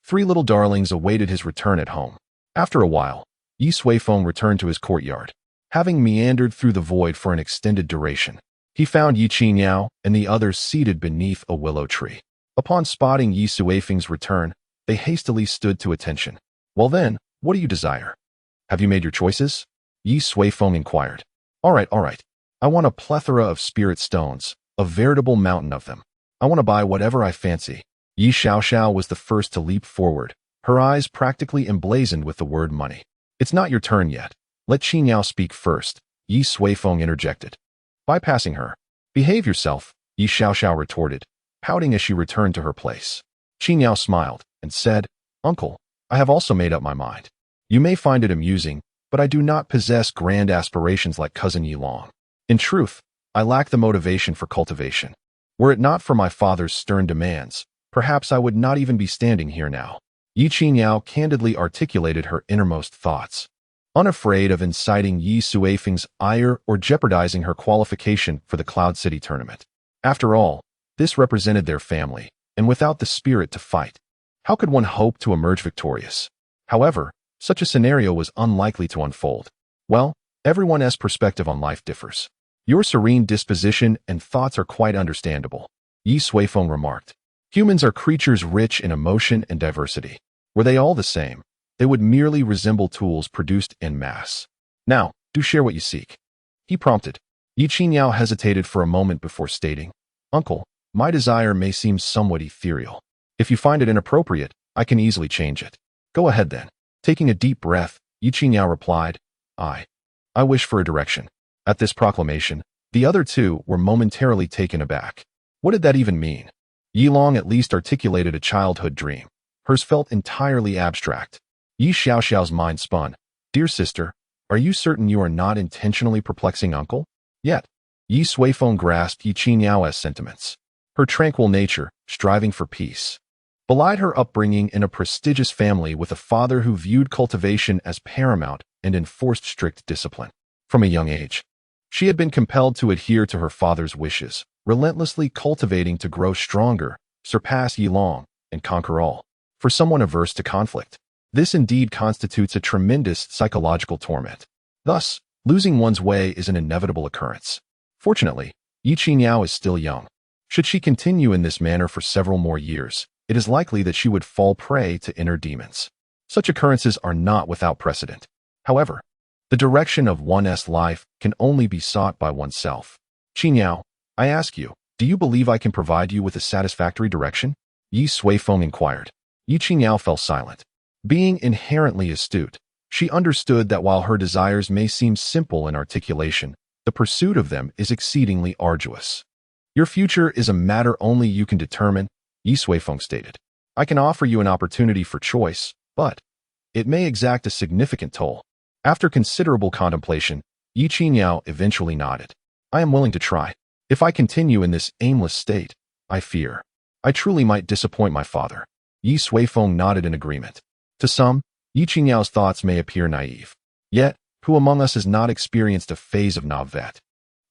3 little darlings awaited his return at home. After a while, Ye Suifeng returned to his courtyard. Having meandered through the void for an extended duration, he found Ye Suifeng and the others seated beneath a willow tree. Upon spotting Ye Suifeng's return, they hastily stood to attention. Well then, what do you desire? Have you made your choices? Ye Suifeng inquired. All right. I want a plethora of spirit stones, a veritable mountain of them. I want to buy whatever I fancy. Ye Xiaoxiao was the first to leap forward, her eyes practically emblazoned with the word money. It's not your turn yet. Let Qingyao speak first, Ye Suifeng interjected. Bypassing her. Behave yourself, Ye Xiaoxiao retorted, pouting as she returned to her place. Qingyao smiled and said, Uncle, I have also made up my mind. You may find it amusing, but I do not possess grand aspirations like cousin Yilong. In truth, I lack the motivation for cultivation. Were it not for my father's stern demands, perhaps I would not even be standing here now. Ye Qingyao candidly articulated her innermost thoughts, unafraid of inciting Ye Suifeng's ire or jeopardizing her qualification for the Cloud City tournament. After all, this represented their family, and without the spirit to fight, how could one hope to emerge victorious? However, such a scenario was unlikely to unfold. Well, everyone's perspective on life differs. Your serene disposition and thoughts are quite understandable, Ye Suifeng remarked. Humans are creatures rich in emotion and diversity. Were they all the same, they would merely resemble tools produced en masse. Now, do share what you seek, he prompted. Ye Qingyao hesitated for a moment before stating, Uncle, my desire may seem somewhat ethereal. If you find it inappropriate, I can easily change it. Go ahead then. Taking a deep breath, Ye Qingyao replied, I wish for a direction. At this proclamation, the other 2 were momentarily taken aback. What did that even mean? Yilong at least articulated a childhood dream. Hers felt entirely abstract. Ye Xiaoxiao's mind spun. Dear sister, are you certain you are not intentionally perplexing uncle? Yet, Ye Suifeng grasped Ye Qinyao's sentiments. Her tranquil nature, striving for peace, belied her upbringing in a prestigious family with a father who viewed cultivation as paramount and enforced strict discipline. From a young age, she had been compelled to adhere to her father's wishes, relentlessly cultivating to grow stronger, surpass Yilong, and conquer all. For someone averse to conflict, this indeed constitutes a tremendous psychological torment. Thus, losing one's way is an inevitable occurrence. Fortunately, Ye Qingyao is still young. Should she continue in this manner for several more years, it is likely that she would fall prey to inner demons. Such occurrences are not without precedent. However, the direction of one's life can only be sought by oneself. Qingyao, I ask you, do you believe I can provide you with a satisfactory direction? Ye Suifeng inquired. Ye Qingyao fell silent. Being inherently astute, she understood that while her desires may seem simple in articulation, the pursuit of them is exceedingly arduous. Your future is a matter only you can determine, Ye Suifeng stated. I can offer you an opportunity for choice, but it may exact a significant toll. After considerable contemplation, Ye Qingyao eventually nodded. I am willing to try. If I continue in this aimless state, I fear I truly might disappoint my father. Ye Suifeng nodded in agreement. To some, Yi Qingyao's thoughts may appear naive. Yet, who among us has not experienced a phase of navet?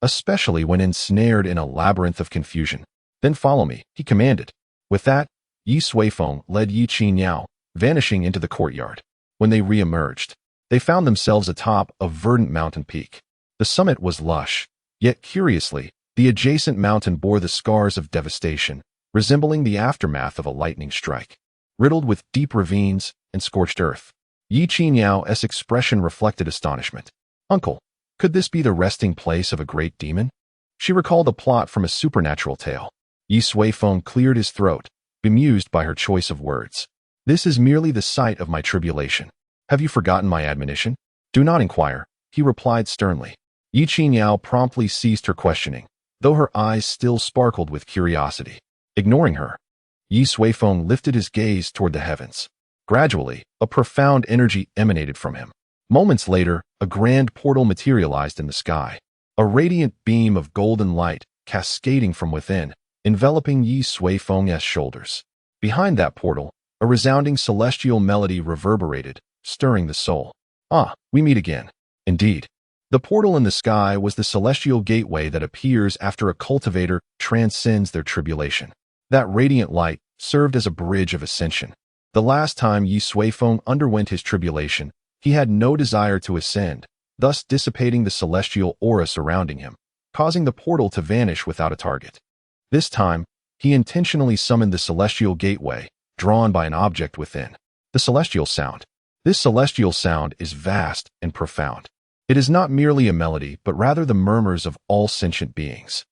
Especially when ensnared in a labyrinth of confusion. Then follow me, he commanded. With that, Ye Suifeng led Yi Qingyao, vanishing into the courtyard. When they re-emerged, they found themselves atop a verdant mountain peak. The summit was lush, yet curiously, the adjacent mountain bore the scars of devastation, resembling the aftermath of a lightning strike. Riddled with deep ravines and scorched earth, Yi Qinyao's expression reflected astonishment. Uncle, could this be the resting place of a great demon? She recalled a plot from a supernatural tale. Ye Suifeng cleared his throat, bemused by her choice of words. This is merely the site of my tribulation. Have you forgotten my admonition? Do not inquire, he replied sternly. Yi Qingyao promptly ceased her questioning, though her eyes still sparkled with curiosity. Ignoring her, Ye Suifeng lifted his gaze toward the heavens. Gradually, a profound energy emanated from him. Moments later, a grand portal materialized in the sky. A radiant beam of golden light, cascading from within, enveloping Ye Suifeng's shoulders. Behind that portal, a resounding celestial melody reverberated, stirring the soul. Ah, we meet again. Indeed. The portal in the sky was the celestial gateway that appears after a cultivator transcends their tribulation. That radiant light served as a bridge of ascension. The last time Ye Suifeng underwent his tribulation, he had no desire to ascend, thus dissipating the celestial aura surrounding him, causing the portal to vanish without a target. This time, he intentionally summoned the celestial gateway, drawn by an object within. The celestial sound. This celestial sound is vast and profound. It is not merely a melody, but rather the murmurs of all sentient beings.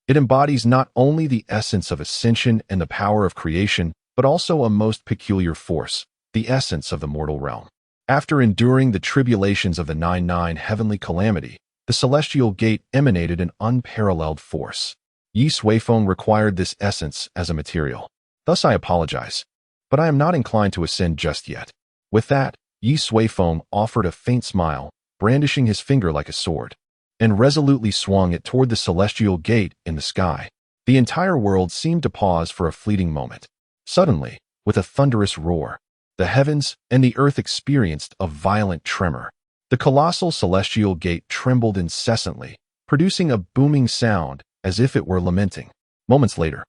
It embodies not only the essence of ascension and the power of creation, but also a most peculiar force, the essence of the mortal realm. After enduring the tribulations of the 99 heavenly calamity, the celestial gate emanated an unparalleled force. Ye Suifeng required this essence as a material. Thus I apologize, but I am not inclined to ascend just yet. With that, Ye Suifeng offered a faint smile, brandishing his finger like a sword, and resolutely swung it toward the celestial gate in the sky. The entire world seemed to pause for a fleeting moment. Suddenly, with a thunderous roar, the heavens and the earth experienced a violent tremor. The colossal celestial gate trembled incessantly, producing a booming sound as if it were lamenting. Moments later,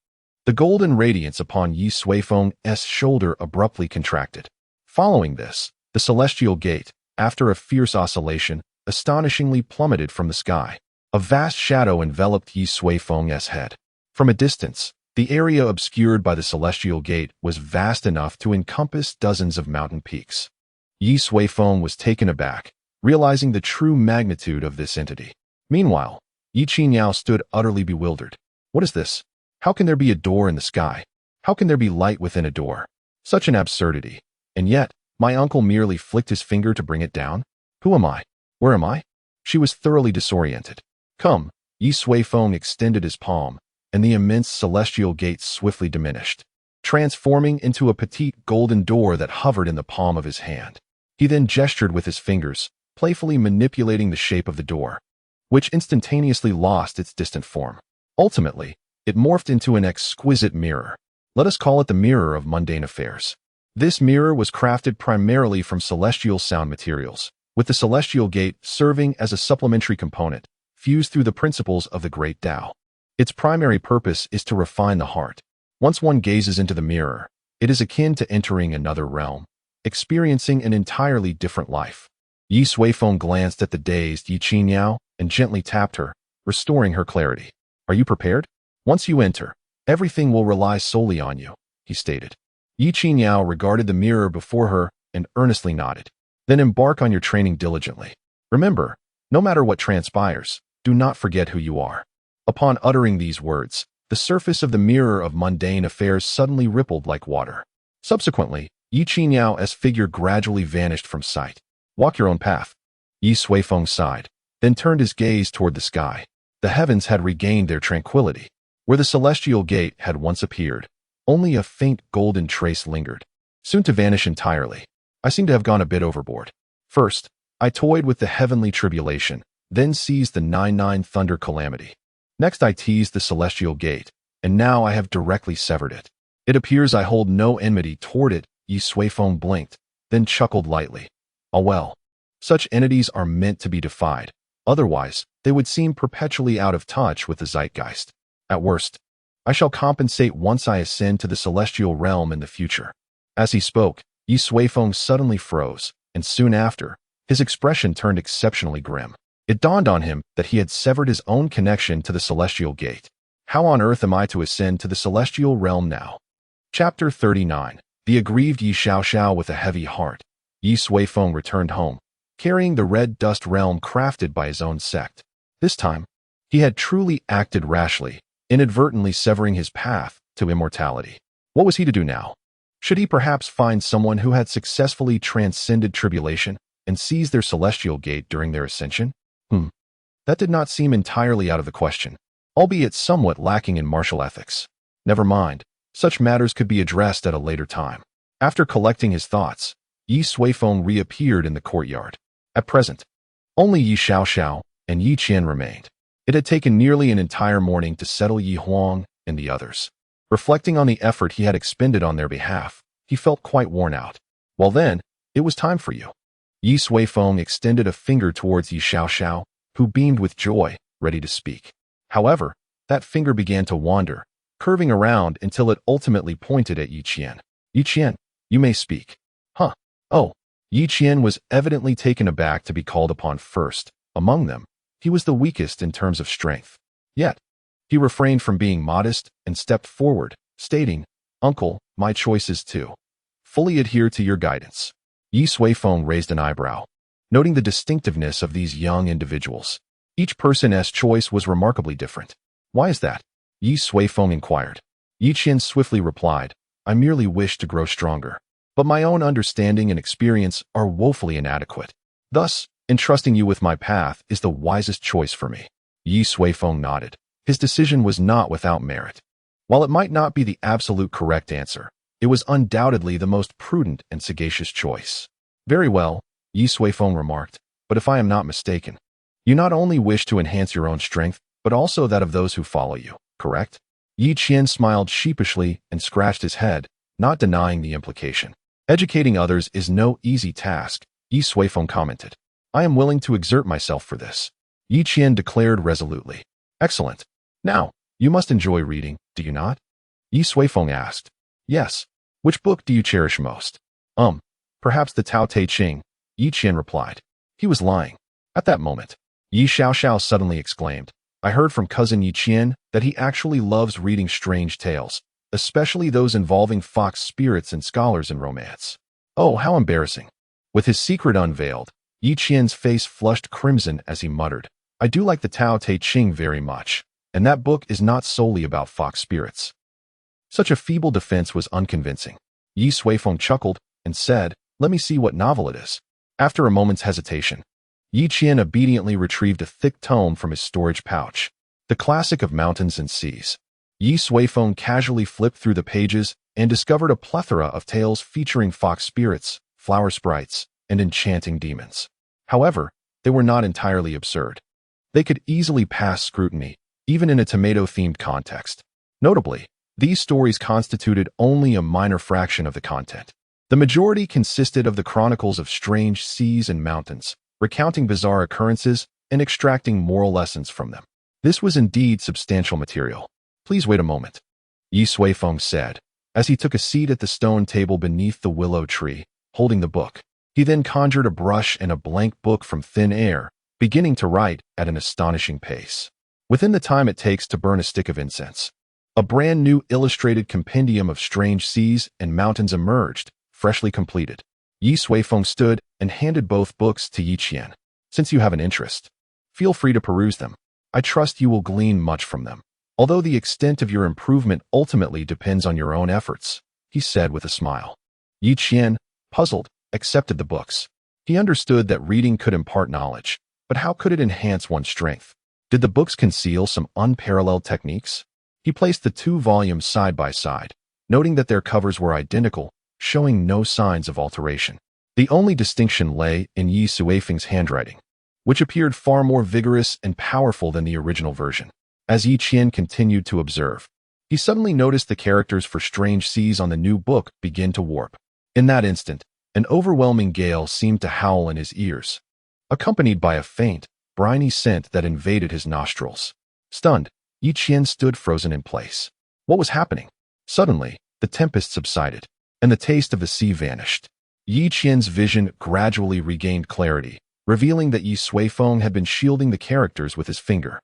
the golden radiance upon Ye Suifeng's shoulder abruptly contracted. Following this, the celestial gate, after a fierce oscillation, astonishingly plummeted from the sky. A vast shadow enveloped Ye Suifeng's head. From a distance, the area obscured by the celestial gate was vast enough to encompass dozens of mountain peaks. Ye Suifeng was taken aback, realizing the true magnitude of this entity. Meanwhile, Yi Qingyao stood utterly bewildered. What is this? How can there be a door in the sky? How can there be light within a door? Such an absurdity. And yet, my uncle merely flicked his finger to bring it down? Who am I? Where am I? She was thoroughly disoriented. Come, Ye Suifeng extended his palm, and the immense celestial gate swiftly diminished, transforming into a petite golden door that hovered in the palm of his hand. He then gestured with his fingers, playfully manipulating the shape of the door, which instantaneously lost its distant form. Ultimately, it morphed into an exquisite mirror. Let us call it the mirror of mundane affairs. This mirror was crafted primarily from celestial sound materials, with the celestial gate serving as a supplementary component, fused through the principles of the great Dao. Its primary purpose is to refine the heart. Once one gazes into the mirror, it is akin to entering another realm, experiencing an entirely different life. Ye Suifeng glanced at the dazed Yi Qingyao and gently tapped her, restoring her clarity. Are you prepared? Once you enter, everything will rely solely on you, he stated. Yi Qingyao regarded the mirror before her and earnestly nodded. Then embark on your training diligently. Remember, no matter what transpires, do not forget who you are. Upon uttering these words, the surface of the mirror of mundane affairs suddenly rippled like water. Subsequently, Yi Qinyao's figure gradually vanished from sight. Walk your own path. Ye Suifeng sighed, then turned his gaze toward the sky. The heavens had regained their tranquility. Where the celestial gate had once appeared, only a faint golden trace lingered, soon to vanish entirely. I seem to have gone a bit overboard. First, I toyed with the heavenly tribulation, then seized the 99 thunder calamity. Next I teased the celestial gate, and now I have directly severed it. It appears I hold no enmity toward it. Ye Suifeng blinked, then chuckled lightly. Oh well. Such entities are meant to be defied. Otherwise, they would seem perpetually out of touch with the zeitgeist. At worst, I shall compensate once I ascend to the celestial realm in the future. As he spoke, Ye Suifeng suddenly froze, and soon after, his expression turned exceptionally grim. It dawned on him that he had severed his own connection to the celestial gate. How on earth am I to ascend to the celestial realm now? Chapter 39. The aggrieved Ye Xiao with a heavy heart. Ye Suifeng returned home, carrying the red dust realm crafted by his own sect. This time, he had truly acted rashly, inadvertently severing his path to immortality. What was he to do now? Should he perhaps find someone who had successfully transcended tribulation and seized their celestial gate during their ascension? That did not seem entirely out of the question, albeit somewhat lacking in martial ethics. Never mind, such matters could be addressed at a later time. After collecting his thoughts, Ye Suifeng reappeared in the courtyard. At present, only Ye Xiao and Yi Qian remained. It had taken nearly an entire morning to settle Yi Huang and the others. Reflecting on the effort he had expended on their behalf, he felt quite worn out. Well then, it was time for you. Ye Suifeng extended a finger towards Ye Xiao, who beamed with joy, ready to speak. However, that finger began to wander, curving around until it ultimately pointed at Yi Qian. Yi Qian, you may speak. Huh. Oh. Yi Qian was evidently taken aback to be called upon first. Among them, he was the weakest in terms of strength. Yet, he refrained from being modest and stepped forward, stating, Uncle, my choice is to fully adhere to your guidance. Ye Suifeng raised an eyebrow, noting the distinctiveness of these young individuals. Each person's choice was remarkably different. Why is that? Ye Suifeng inquired. Yi Qian swiftly replied, I merely wish to grow stronger, but my own understanding and experience are woefully inadequate. Thus, entrusting you with my path is the wisest choice for me. Ye Suifeng nodded. His decision was not without merit. While it might not be the absolute correct answer, it was undoubtedly the most prudent and sagacious choice. Very well, Ye Suifeng remarked, but if I am not mistaken, you not only wish to enhance your own strength, but also that of those who follow you, correct? Yi Qian smiled sheepishly and scratched his head, not denying the implication. Educating others is no easy task, Ye Suifeng commented. I am willing to exert myself for this, Yi Qian declared resolutely. Excellent. Now, you must enjoy reading, do you not? Ye Suifeng asked. Yes. Which book do you cherish most? Perhaps the Tao Te Ching, Yi Qian replied. He was lying. At that moment, Ye Xiao suddenly exclaimed, I heard from cousin Yi Qian that he actually loves reading strange tales, especially those involving fox spirits and scholars in romance. Oh, how embarrassing. With his secret unveiled, Yi Qian's face flushed crimson as he muttered, I do like the Tao Te Ching very much, and that book is not solely about fox spirits. Such a feeble defense was unconvincing. Ye Suifeng chuckled and said, Let me see what novel it is. After a moment's hesitation, Yi Qian obediently retrieved a thick tome from his storage pouch, the classic of mountains and seas. Ye Suifeng casually flipped through the pages and discovered a plethora of tales featuring fox spirits, flower sprites, and enchanting demons. However, they were not entirely absurd. They could easily pass scrutiny, even in a tomato-themed context. Notably, these stories constituted only a minor fraction of the content. The majority consisted of the chronicles of strange seas and mountains, recounting bizarre occurrences and extracting moral lessons from them. This was indeed substantial material. Please wait a moment, Ye Suifeng said, as he took a seat at the stone table beneath the willow tree, holding the book. He then conjured a brush and a blank book from thin air, beginning to write at an astonishing pace. Within the time it takes to burn a stick of incense, a brand new illustrated compendium of strange seas and mountains emerged, freshly completed. Ye Suifeng stood and handed both books to Yi Qian. Since you have an interest, feel free to peruse them. I trust you will glean much from them, although the extent of your improvement ultimately depends on your own efforts, he said with a smile. Yi Qian, puzzled, accepted the books. He understood that reading could impart knowledge, but how could it enhance one's strength? Did the books conceal some unparalleled techniques? He placed the two volumes side by side, noting that their covers were identical, showing no signs of alteration. The only distinction lay in Ye Suifeng's handwriting, which appeared far more vigorous and powerful than the original version. As Yi Qian continued to observe, he suddenly noticed the characters for strange seas on the new book begin to warp. In that instant, An overwhelming gale seemed to howl in his ears, accompanied by a faint, briny scent that invaded his nostrils. Stunned, Yi Qian stood frozen in place. What was happening? Suddenly, the tempest subsided, and the taste of the sea vanished. Yi Qian's vision gradually regained clarity, revealing that Ye Suifeng had been shielding the characters with his finger.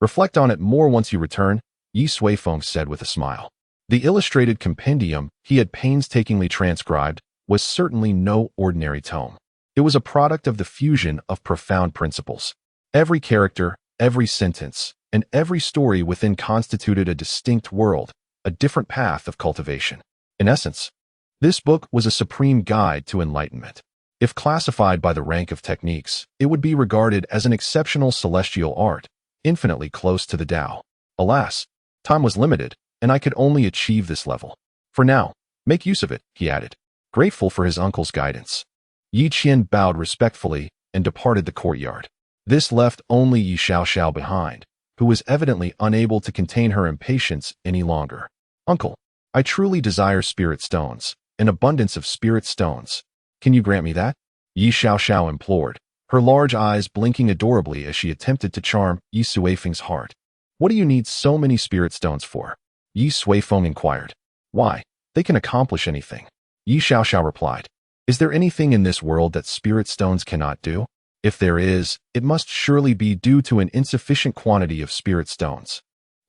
Reflect on it more once you return, Ye Suifeng said with a smile. The illustrated compendium he had painstakingly transcribed was certainly no ordinary tome. It was a product of the fusion of profound principles. Every character, every sentence, and every story within constituted a distinct world, a different path of cultivation. In essence, this book was a supreme guide to enlightenment. If classified by the rank of techniques, it would be regarded as an exceptional celestial art, infinitely close to the Tao. Alas, time was limited, and I could only achieve this level. For now, make use of it, he added, grateful for his uncle's guidance. Yi Qian bowed respectfully and departed the courtyard. This left only Ye Suifeng behind, who was evidently unable to contain her impatience any longer. Uncle, I truly desire spirit stones, an abundance of spirit stones. Can you grant me that? Ye Suifeng implored, her large eyes blinking adorably as she attempted to charm Ye Suifeng's heart. What do you need so many spirit stones for? Ye Suifeng inquired. Why, they can accomplish anything. Ye Suifeng replied. Is there anything in this world that spirit stones cannot do? If there is, it must surely be due to an insufficient quantity of spirit stones.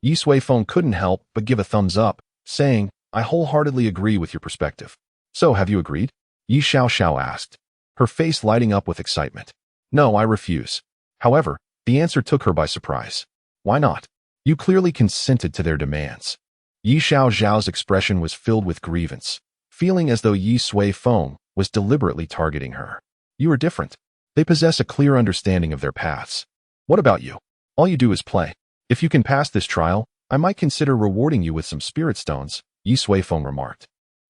Ye Suifeng couldn't help but give a thumbs up, saying, I wholeheartedly agree with your perspective. So have you agreed? Ye Suifeng asked, her face lighting up with excitement. No, I refuse. However, the answer took her by surprise. Why not? You clearly consented to their demands. Ye Suifeng's expression was filled with grievance, feeling as though Ye Suifeng was deliberately targeting her. You are different. They possess a clear understanding of their paths. What about you? All you do is play. If you can pass this trial, I might consider rewarding you with some spirit stones, Ye Suifeng remarked.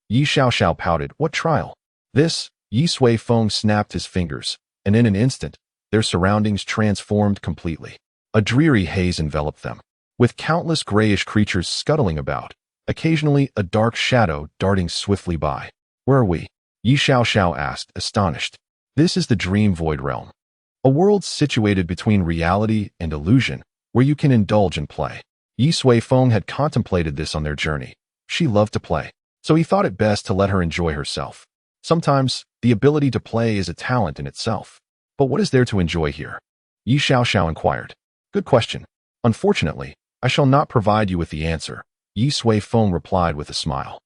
Ye Suifeng pouted, what trial? This, Ye Suifeng snapped his fingers, and in an instant, their surroundings transformed completely. A dreary haze enveloped them, with countless grayish creatures scuttling about, occasionally a dark shadow darting swiftly by. Where are we? Ye Suifeng asked, astonished. This is the dream void realm, a world situated between reality and illusion, where you can indulge and play. Ye Suifeng had contemplated this on their journey. She loved to play, so he thought it best to let her enjoy herself. Sometimes, the ability to play is a talent in itself. But what is there to enjoy here? Ye Suifeng inquired. Good question. Unfortunately, I shall not provide you with the answer, Ye Suifeng replied with a smile.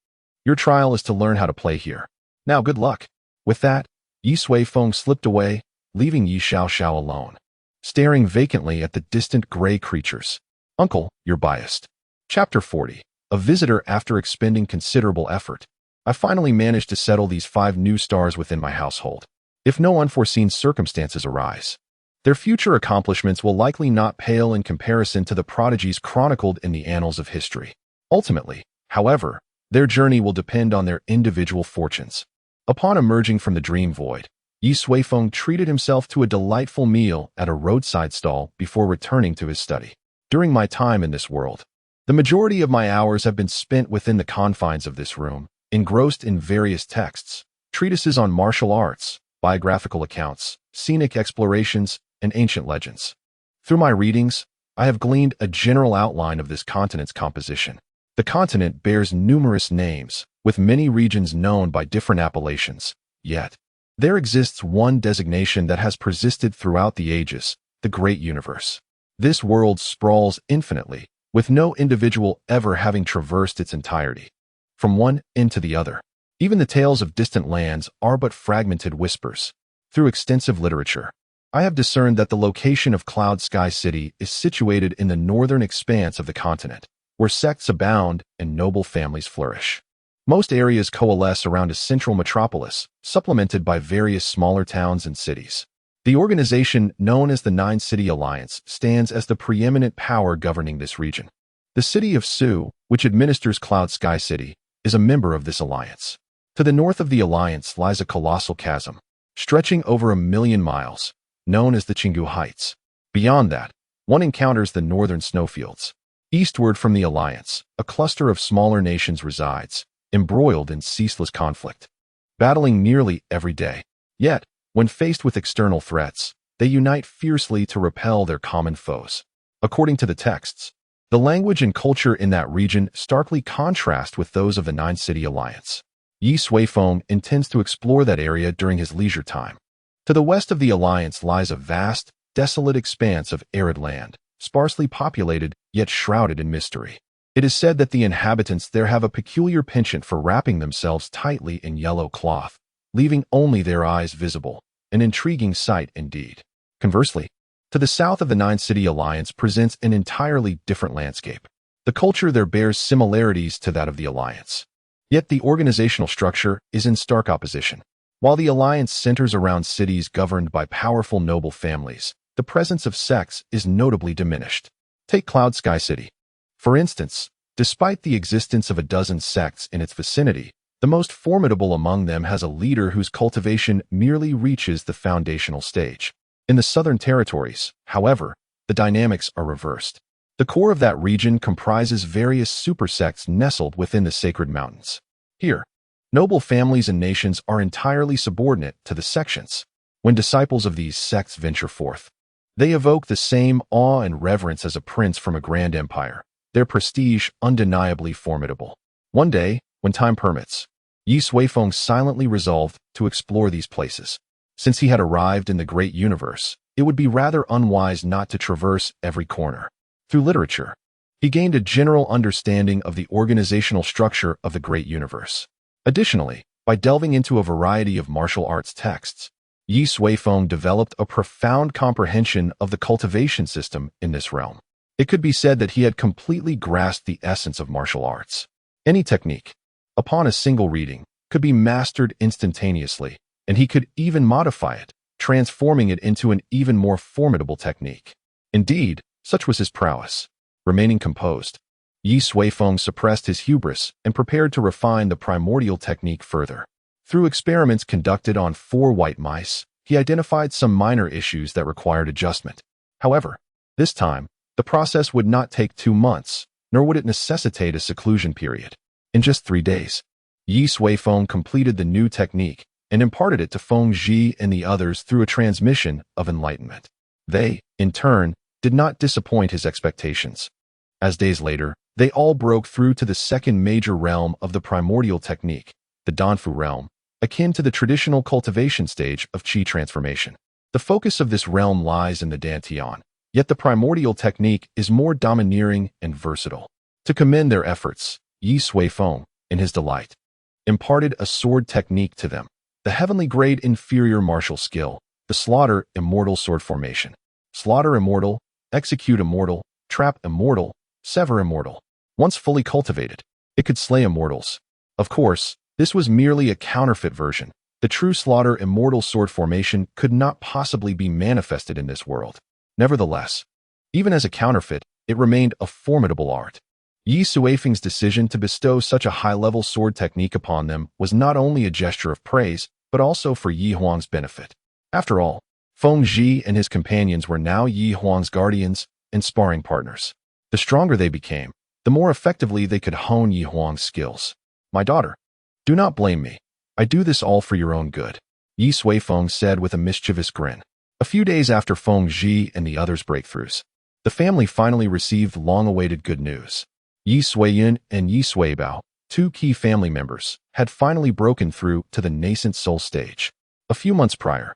Your trial is to learn how to play here. Now good luck. With that, Ye Suifeng slipped away, leaving Ye Suifeng alone, staring vacantly at the distant gray creatures. Uncle, you're biased. Chapter 40. A visitor after expending considerable effort. I finally managed to settle these 5 new stars within my household. If no unforeseen circumstances arise, their future accomplishments will likely not pale in comparison to the prodigies chronicled in the annals of history. Ultimately, however, their journey will depend on their individual fortunes. Upon emerging from the dream void, Ye Suifeng treated himself to a delightful meal at a roadside stall before returning to his study. During my time in this world, the majority of my hours have been spent within the confines of this room, engrossed in various texts, treatises on martial arts, biographical accounts, scenic explorations, and ancient legends. Through my readings, I have gleaned a general outline of this continent's composition. The continent bears numerous names, with many regions known by different appellations. Yet, there exists one designation that has persisted throughout the ages, the great universe. This world sprawls infinitely, with no individual ever having traversed its entirety, from one end to the other. Even the tales of distant lands are but fragmented whispers. Through extensive literature, I have discerned that the location of Cloud Sky City is situated in the northern expanse of the continent, where sects abound and noble families flourish. Most areas coalesce around a central metropolis, supplemented by various smaller towns and cities. The organization known as the Nine-City Alliance stands as the preeminent power governing this region. The city of Su, which administers Cloud Sky City, is a member of this alliance. To the north of the alliance lies a colossal chasm, stretching over 1,000,000 miles, known as the Qinggu Heights. Beyond that, one encounters the northern snowfields. Eastward from the alliance, a cluster of smaller nations resides, embroiled in ceaseless conflict. battling nearly every day. Yet, when faced with external threats, they unite fiercely to repel their common foes. According to the texts, the language and culture in that region starkly contrast with those of the Nine-City Alliance. Ye Suifeng intends to explore that area during his leisure time. To the west of the Alliance lies a vast, desolate expanse of arid land, sparsely populated yet shrouded in mystery. It is said that the inhabitants there have a peculiar penchant for wrapping themselves tightly in yellow cloth, leaving only their eyes visible, an intriguing sight indeed. Conversely, to the south of the Nine-City Alliance presents an entirely different landscape. The culture there bears similarities to that of the Alliance. Yet the organizational structure is in stark opposition. While the Alliance centers around cities governed by powerful noble families, the presence of sects is notably diminished. Take Cloud Sky City. For instance, despite the existence of a dozen sects in its vicinity, the most formidable among them has a leader whose cultivation merely reaches the foundational stage. In the Southern Territories, however, the dynamics are reversed. The core of that region comprises various supersects nestled within the sacred mountains. Here, noble families and nations are entirely subordinate to the sections. When disciples of these sects venture forth, they evoke the same awe and reverence as a prince from a grand empire, their prestige undeniably formidable. One day, when time permits, Ye Suifeng silently resolved to explore these places. Since he had arrived in the great universe, it would be rather unwise not to traverse every corner. Through literature, he gained a general understanding of the organizational structure of the great universe. Additionally, by delving into a variety of martial arts texts, Ye Suifeng developed a profound comprehension of the cultivation system in this realm. It could be said that he had completely grasped the essence of martial arts. Any technique, upon a single reading, could be mastered instantaneously, and he could even modify it, transforming it into an even more formidable technique. Indeed, such was his prowess. Remaining composed, Ye Suifeng suppressed his hubris and prepared to refine the primordial technique further. Through experiments conducted on 4 white mice, he identified some minor issues that required adjustment. However, this time, the process would not take 2 months, nor would it necessitate a seclusion period. In just 3 days, Ye Suifeng completed the new technique and imparted it to Feng Zhi and the others through a transmission of enlightenment. They, in turn, did not disappoint his expectations. As days later, they all broke through to the second major realm of the primordial technique, the Danfu realm, akin to the traditional cultivation stage of qi transformation. The focus of this realm lies in the dantian, yet the primordial technique is more domineering and versatile. To commend their efforts, Ye Suifeng, in his delight, imparted a sword technique to them, the heavenly grade inferior martial skill, the slaughter immortal sword formation. Slaughter immortal, execute immortal, trap immortal, sever immortal. Once fully cultivated, it could slay immortals. Of course, this was merely a counterfeit version. The true slaughter immortal sword formation could not possibly be manifested in this world. Nevertheless, even as a counterfeit, it remained a formidable art. Ye Suifeng's decision to bestow such a high-level sword technique upon them was not only a gesture of praise, but also for Yi Huang's benefit. After all, Feng Zhi and his companions were now Yi Huang's guardians and sparring partners. The stronger they became, the more effectively they could hone Yi Huang's skills. My daughter, do not blame me. I do this all for your own good, Ye Suifeng said with a mischievous grin. A few days after Feng Zhi and the others' breakthroughs, the family finally received long-awaited good news. Ye Suiyun and Ye Suibao, 2 key family members, had finally broken through to the nascent soul stage. A few months prior,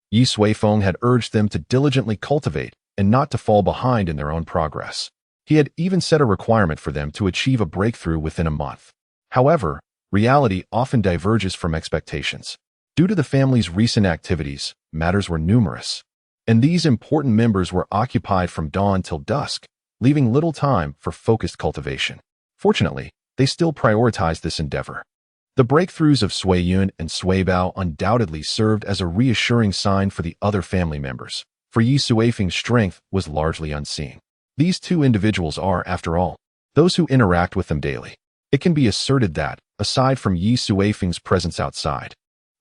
Ye Suifeng had urged them to diligently cultivate and not to fall behind in their own progress. He had even set a requirement for them to achieve a breakthrough within a month. However, reality often diverges from expectations. Due to the family's recent activities, matters were numerous, and these important members were occupied from dawn till dusk, leaving little time for focused cultivation. Fortunately, they still prioritized this endeavor. The breakthroughs of Suiyun and Suibao undoubtedly served as a reassuring sign for the other family members, for Ye Suifeng's strength was largely unseen. These 2 individuals are, after all, those who interact with them daily. It can be asserted that, aside from Ye Suifeng's presence outside,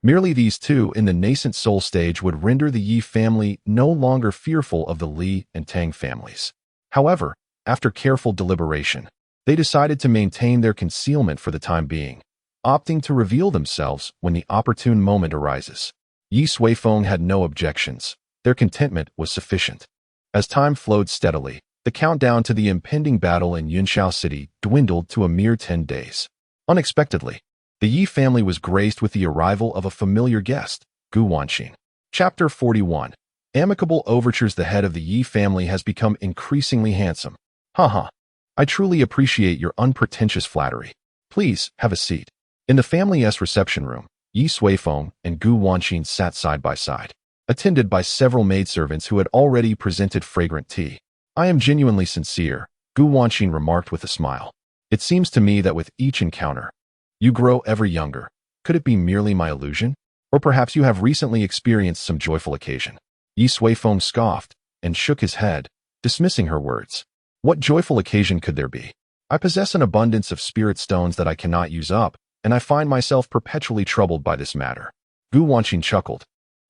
merely these 2 in the nascent soul stage would render the Yi family no longer fearful of the Li and Tang families. However, after careful deliberation, they decided to maintain their concealment for the time being, opting to reveal themselves when the opportune moment arises. Ye Suifeng had no objections. Their contentment was sufficient. As time flowed steadily, the countdown to the impending battle in Yunxiao City dwindled to a mere 10 days. Unexpectedly, the Ye family was graced with the arrival of a familiar guest, Gu Wanxin. Chapter 41. Amicable Overtures. The head of the Ye family has become increasingly handsome. Haha. I truly appreciate your unpretentious flattery. Please, have a seat. In the family's reception room, Ye Suifeng and Gu Wanxin sat side by side, attended by several maidservants who had already presented fragrant tea. I am genuinely sincere, Gu Wanxin remarked with a smile. It seems to me that with each encounter, you grow ever younger. Could it be merely my illusion? Or perhaps you have recently experienced some joyful occasion. Ye Suifeng scoffed and shook his head, dismissing her words. What joyful occasion could there be? I possess an abundance of spirit stones that I cannot use up, and I find myself perpetually troubled by this matter. Gu Wanxin chuckled,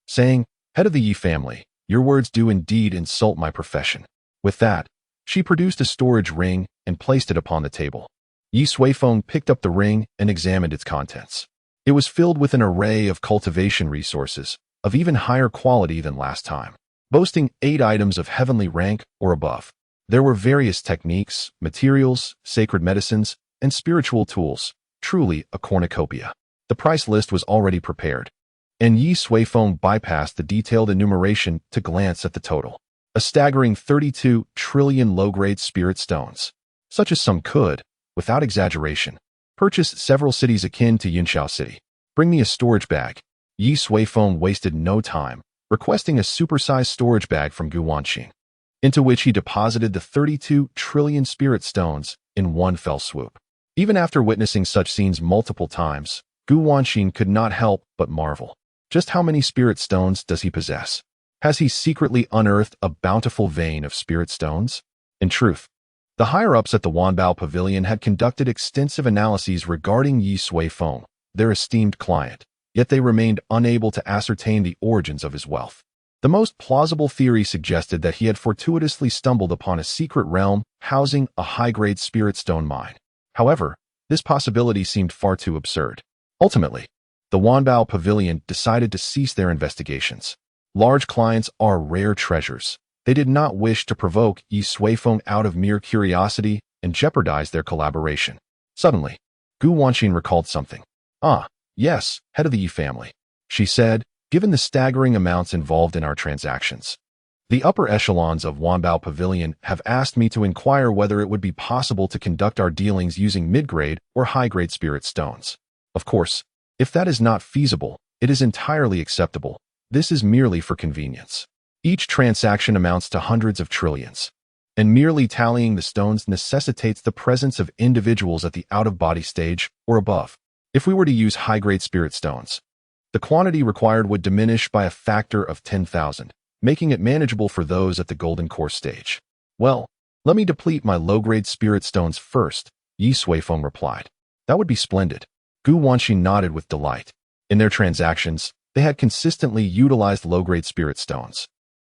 saying, Head of the Ye family, your words do indeed insult my profession. With that, she produced a storage ring and placed it upon the table. Ye Suifeng picked up the ring and examined its contents. It was filled with an array of cultivation resources, of even higher quality than last time, boasting 8 items of heavenly rank or above. There were various techniques, materials, sacred medicines, and spiritual tools, truly a cornucopia. The price list was already prepared, and Ye Suifeng bypassed the detailed enumeration to glance at the total. A staggering 32 trillion low-grade spirit stones, such as some could, without exaggeration, purchase several cities akin to Yunxiao City. Bring me a storage bag. Ye Suifeng wasted no time, requesting a supersized storage bag from Gu Wanxin, into which he deposited the 32 trillion spirit stones in one fell swoop. Even after witnessing such scenes multiple times, Gu Wanxin could not help but marvel. Just how many spirit stones does he possess? Has he secretly unearthed a bountiful vein of spirit stones? In truth, the higher-ups at the Wanbao Pavilion had conducted extensive analyses regarding Ye Suifeng, their esteemed client, yet they remained unable to ascertain the origins of his wealth. The most plausible theory suggested that he had fortuitously stumbled upon a secret realm housing a high-grade spirit stone mine. However, this possibility seemed far too absurd. Ultimately, the Wanbao Pavilion decided to cease their investigations. Large clients are rare treasures. They did not wish to provoke Ye Suifeng out of mere curiosity and jeopardize their collaboration. Suddenly, Gu Wanxin recalled something. Ah, yes, head of the Ye family, she said, given the staggering amounts involved in our transactions. The upper echelons of Wanbao Pavilion have asked me to inquire whether it would be possible to conduct our dealings using mid-grade or high-grade spirit stones. Of course, if that is not feasible, it is entirely acceptable. This is merely for convenience. Each transaction amounts to hundreds of trillions, and merely tallying the stones necessitates the presence of individuals at the out-of-body stage or above. If we were to use high-grade spirit stones, the quantity required would diminish by a factor of 10,000, making it manageable for those at the golden core stage. Well, let me deplete my low-grade spirit stones first, Ye Suifeng replied. That would be splendid. Gu Wanxin nodded with delight. In their transactions, they had consistently utilized low-grade spirit stones,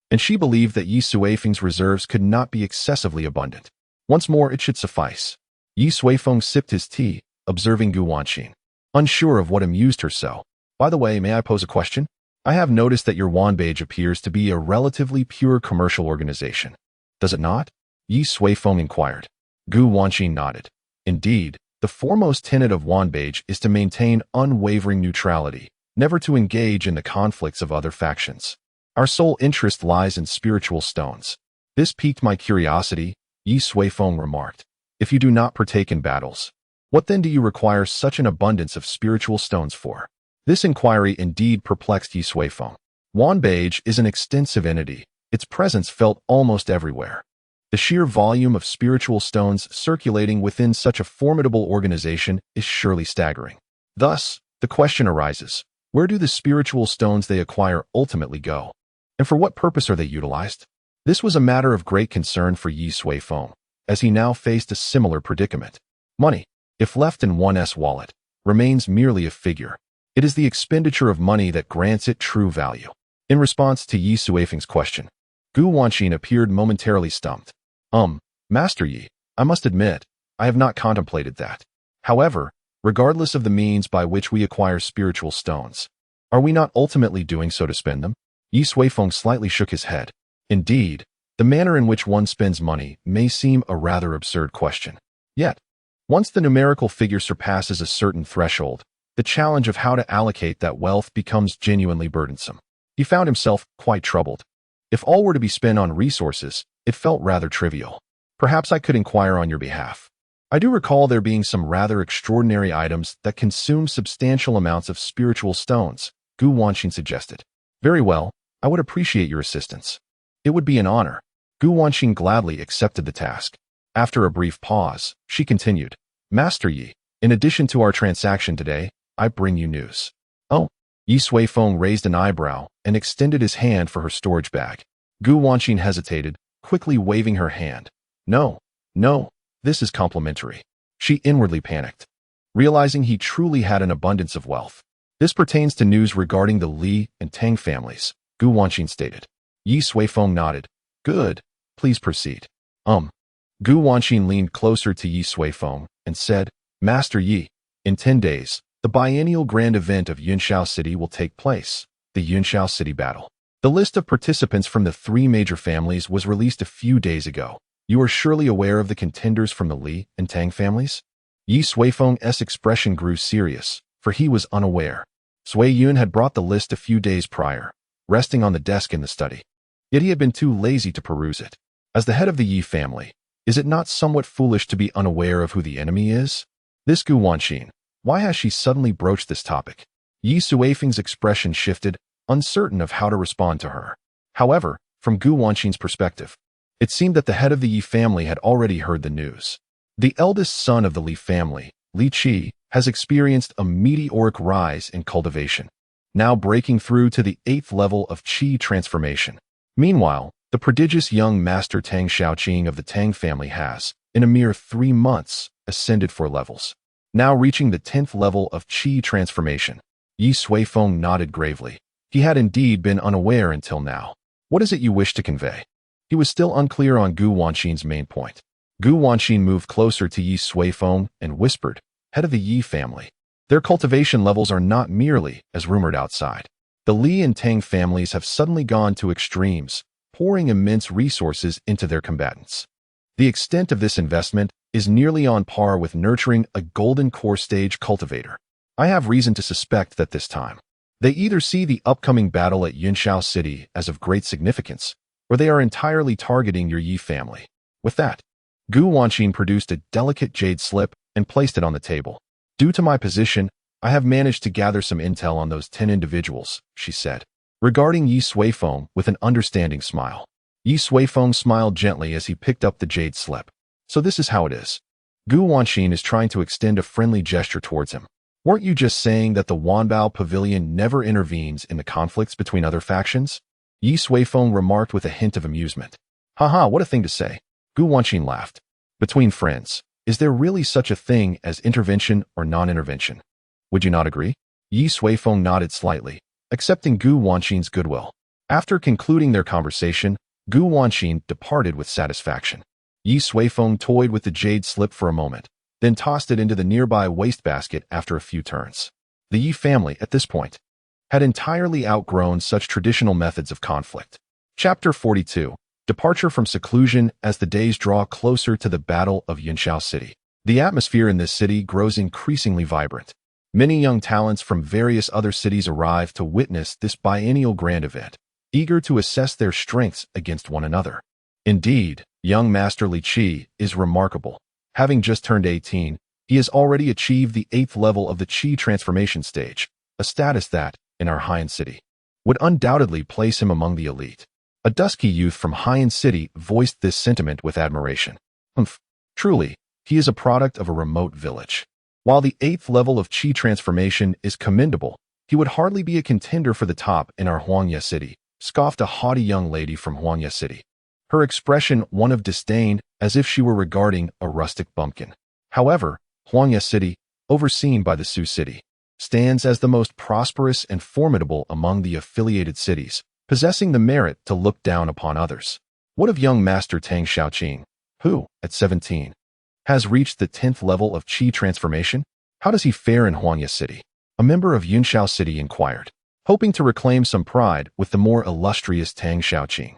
and she believed that Ye Suifeng's reserves could not be excessively abundant. Once more, it should suffice. Ye Suifeng sipped his tea, observing Gu Wanxin, unsure of what amused her so. By the way, may I pose a question? I have noticed that your Wanbage appears to be a relatively pure commercial organization. Does it not? Ye Suifeng inquired. Gu Wanxin nodded. Indeed, the foremost tenet of Wanbage is to maintain unwavering neutrality, never to engage in the conflicts of other factions. Our sole interest lies in spiritual stones. This piqued my curiosity, Ye Suifeng remarked. If you do not partake in battles, what then do you require such an abundance of spiritual stones for? This inquiry indeed perplexed Ye Suifeng. Wanbage is an extensive entity, its presence felt almost everywhere. The sheer volume of spiritual stones circulating within such a formidable organization is surely staggering. Thus, the question arises, where do the spiritual stones they acquire ultimately go? And for what purpose are they utilized? This was a matter of great concern for Ye Suifeng, as he now faced a similar predicament. Money, if left in one's wallet, remains merely a figure. It is the expenditure of money that grants it true value. In response to Ye Suifeng's question, Gu Wanxin appeared momentarily stumped. Master Yi, I must admit, I have not contemplated that. However, regardless of the means by which we acquire spiritual stones. Are we not ultimately doing so to spend them? Ye Suifeng slightly shook his head. Indeed, the manner in which one spends money may seem a rather absurd question. Yet, once the numerical figure surpasses a certain threshold, the challenge of how to allocate that wealth becomes genuinely burdensome. He found himself quite troubled. If all were to be spent on resources, it felt rather trivial. Perhaps I could inquire on your behalf. I do recall there being some rather extraordinary items that consume substantial amounts of spiritual stones, Gu Wanxin suggested. Very well, I would appreciate your assistance. It would be an honor. Gu Wanxin gladly accepted the task. After a brief pause, she continued, Master Yi, in addition to our transaction today, I bring you news. Oh, Ye Suifeng raised an eyebrow and extended his hand for her storage bag. Gu Wanxin hesitated, quickly waving her hand. No, this is complimentary. She inwardly panicked, realizing he truly had an abundance of wealth. This pertains to news regarding the Li and Tang families, Gu Wanxin stated. Ye Suifeng nodded. Good, please proceed. Gu Wanxin leaned closer to Ye Suifeng and said, Master Yi, in 10 days, the biennial grand event of Yunxiao City will take place, the Yunxiao City Battle. The list of participants from the 3 major families was released a few days ago. You are surely aware of the contenders from the Li and Tang families? Ye Suifeng's expression grew serious, for he was unaware. Sui Yun had brought the list a few days prior, resting on the desk in the study. Yet he had been too lazy to peruse it. As the head of the Yi family, is it not somewhat foolish to be unaware of who the enemy is? This Gu Wanxin, why has she suddenly broached this topic? Ye Suifeng's expression shifted, uncertain of how to respond to her. However, from Gu Wanxin's perspective, it seemed that the head of the Yi family had already heard the news. The eldest son of the Li family, Li Qi, has experienced a meteoric rise in cultivation, now breaking through to the 8th level of Qi transformation. Meanwhile, the prodigious young master Tang Shaoqing of the Tang family has, in a mere 3 months, ascended 4 levels, now reaching the 10th level of Qi transformation. Ye Suifeng nodded gravely. He had indeed been unaware until now. What is it you wish to convey? He was still unclear on Gu Wanxin's main point. Gu Wanxin moved closer to Ye Suifeng and whispered, head of the Yi family. Their cultivation levels are not merely, as rumored outside. The Li and Tang families have suddenly gone to extremes, pouring immense resources into their combatants. The extent of this investment is nearly on par with nurturing a golden core stage cultivator. I have reason to suspect that this time, they either see the upcoming battle at Yunxiao City as of great significance, or they are entirely targeting your Yi family. With that, Gu Wanxin produced a delicate jade slip and placed it on the table. Due to my position, I have managed to gather some intel on those 10 individuals, she said, regarding Ye Suifeng with an understanding smile. Ye Suifeng smiled gently as he picked up the jade slip. So this is how it is. Gu Wanxin is trying to extend a friendly gesture towards him. Weren't you just saying that the Wanbao Pavilion never intervenes in the conflicts between other factions? Ye Suifeng remarked with a hint of amusement. Haha, what a thing to say. Gu Wanxin laughed. Between friends, is there really such a thing as intervention or non-intervention? Would you not agree? Ye Suifeng nodded slightly, accepting Gu Wanxin's goodwill. After concluding their conversation, Gu Wanxin departed with satisfaction. Ye Suifeng toyed with the jade slip for a moment, then tossed it into the nearby wastebasket after a few turns. The Yi family, at this point, had entirely outgrown such traditional methods of conflict. Chapter 42. Departure from seclusion as the days draw closer to the Battle of Yunxiao City. The atmosphere in this city grows increasingly vibrant. Many young talents from various other cities arrive to witness this biennial grand event, eager to assess their strengths against one another. Indeed, young Master Li Qi is remarkable. Having just turned 18, he has already achieved the 8th level of the Qi transformation stage, a status that, in our Haiyan city, would undoubtedly place him among the elite. A dusky youth from Haiyan City voiced this sentiment with admiration. Truly, he is a product of a remote village. While the 8th level of Qi transformation is commendable, he would hardly be a contender for the top in our Huangya City, scoffed a haughty young lady from Huangya City, her expression one of disdain as if she were regarding a rustic bumpkin. However, Huangya City, overseen by the Su City, stands as the most prosperous and formidable among the affiliated cities, possessing the merit to look down upon others. What of young Master Tang Shaoqing, who, at 17, has reached the 10th level of Qi transformation? How does he fare in Huangya City? A member of Yunxiao City inquired, hoping to reclaim some pride with the more illustrious Tang Xiaoqing.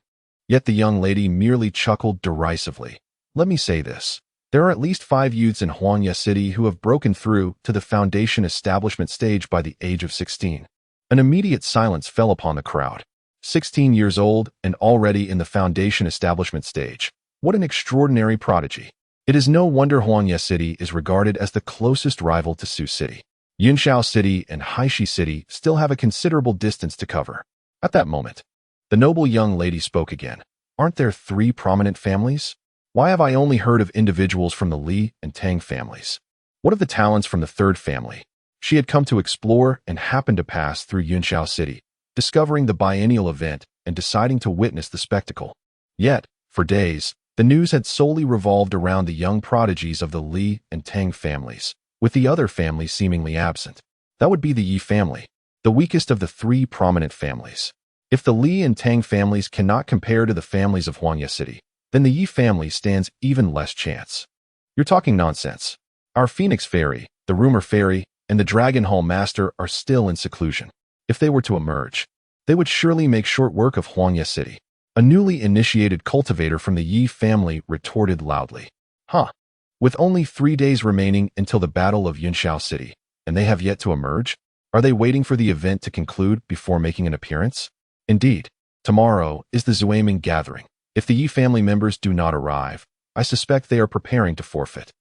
Yet the young lady merely chuckled derisively. Let me say this. There are at least 5 youths in Huangya City who have broken through to the foundation establishment stage by the age of 16. An immediate silence fell upon the crowd. 16 years old and already in the foundation establishment stage. What an extraordinary prodigy. It is no wonder Huangya City is regarded as the closest rival to Su City. Yunxiao City and Haishi City still have a considerable distance to cover. At that moment, the noble young lady spoke again. Aren't there 3 prominent families? Why have I only heard of individuals from the Li and Tang families? What of the talents from the 3rd family? She had come to explore and happened to pass through Yunxiao City, discovering the biennial event and deciding to witness the spectacle. Yet, for days, the news had solely revolved around the young prodigies of the Li and Tang families, with the other families seemingly absent. That would be the Ye family, the weakest of the 3 prominent families. If the Li and Tang families cannot compare to the families of Huangya City, then the Ye family stands even less chance. You're talking nonsense. Our Phoenix Fairy, the Rumor Fairy, and the Dragon Hall Master are still in seclusion. If they were to emerge, they would surely make short work of Huangya City. A newly initiated cultivator from the Ye family retorted loudly. Huh. With only 3 days remaining until the Battle of Yunxiao City, and they have yet to emerge? Are they waiting for the event to conclude before making an appearance? Indeed, tomorrow is the Suifeng gathering. If the Ye family members do not arrive, I suspect they are preparing to forfeit.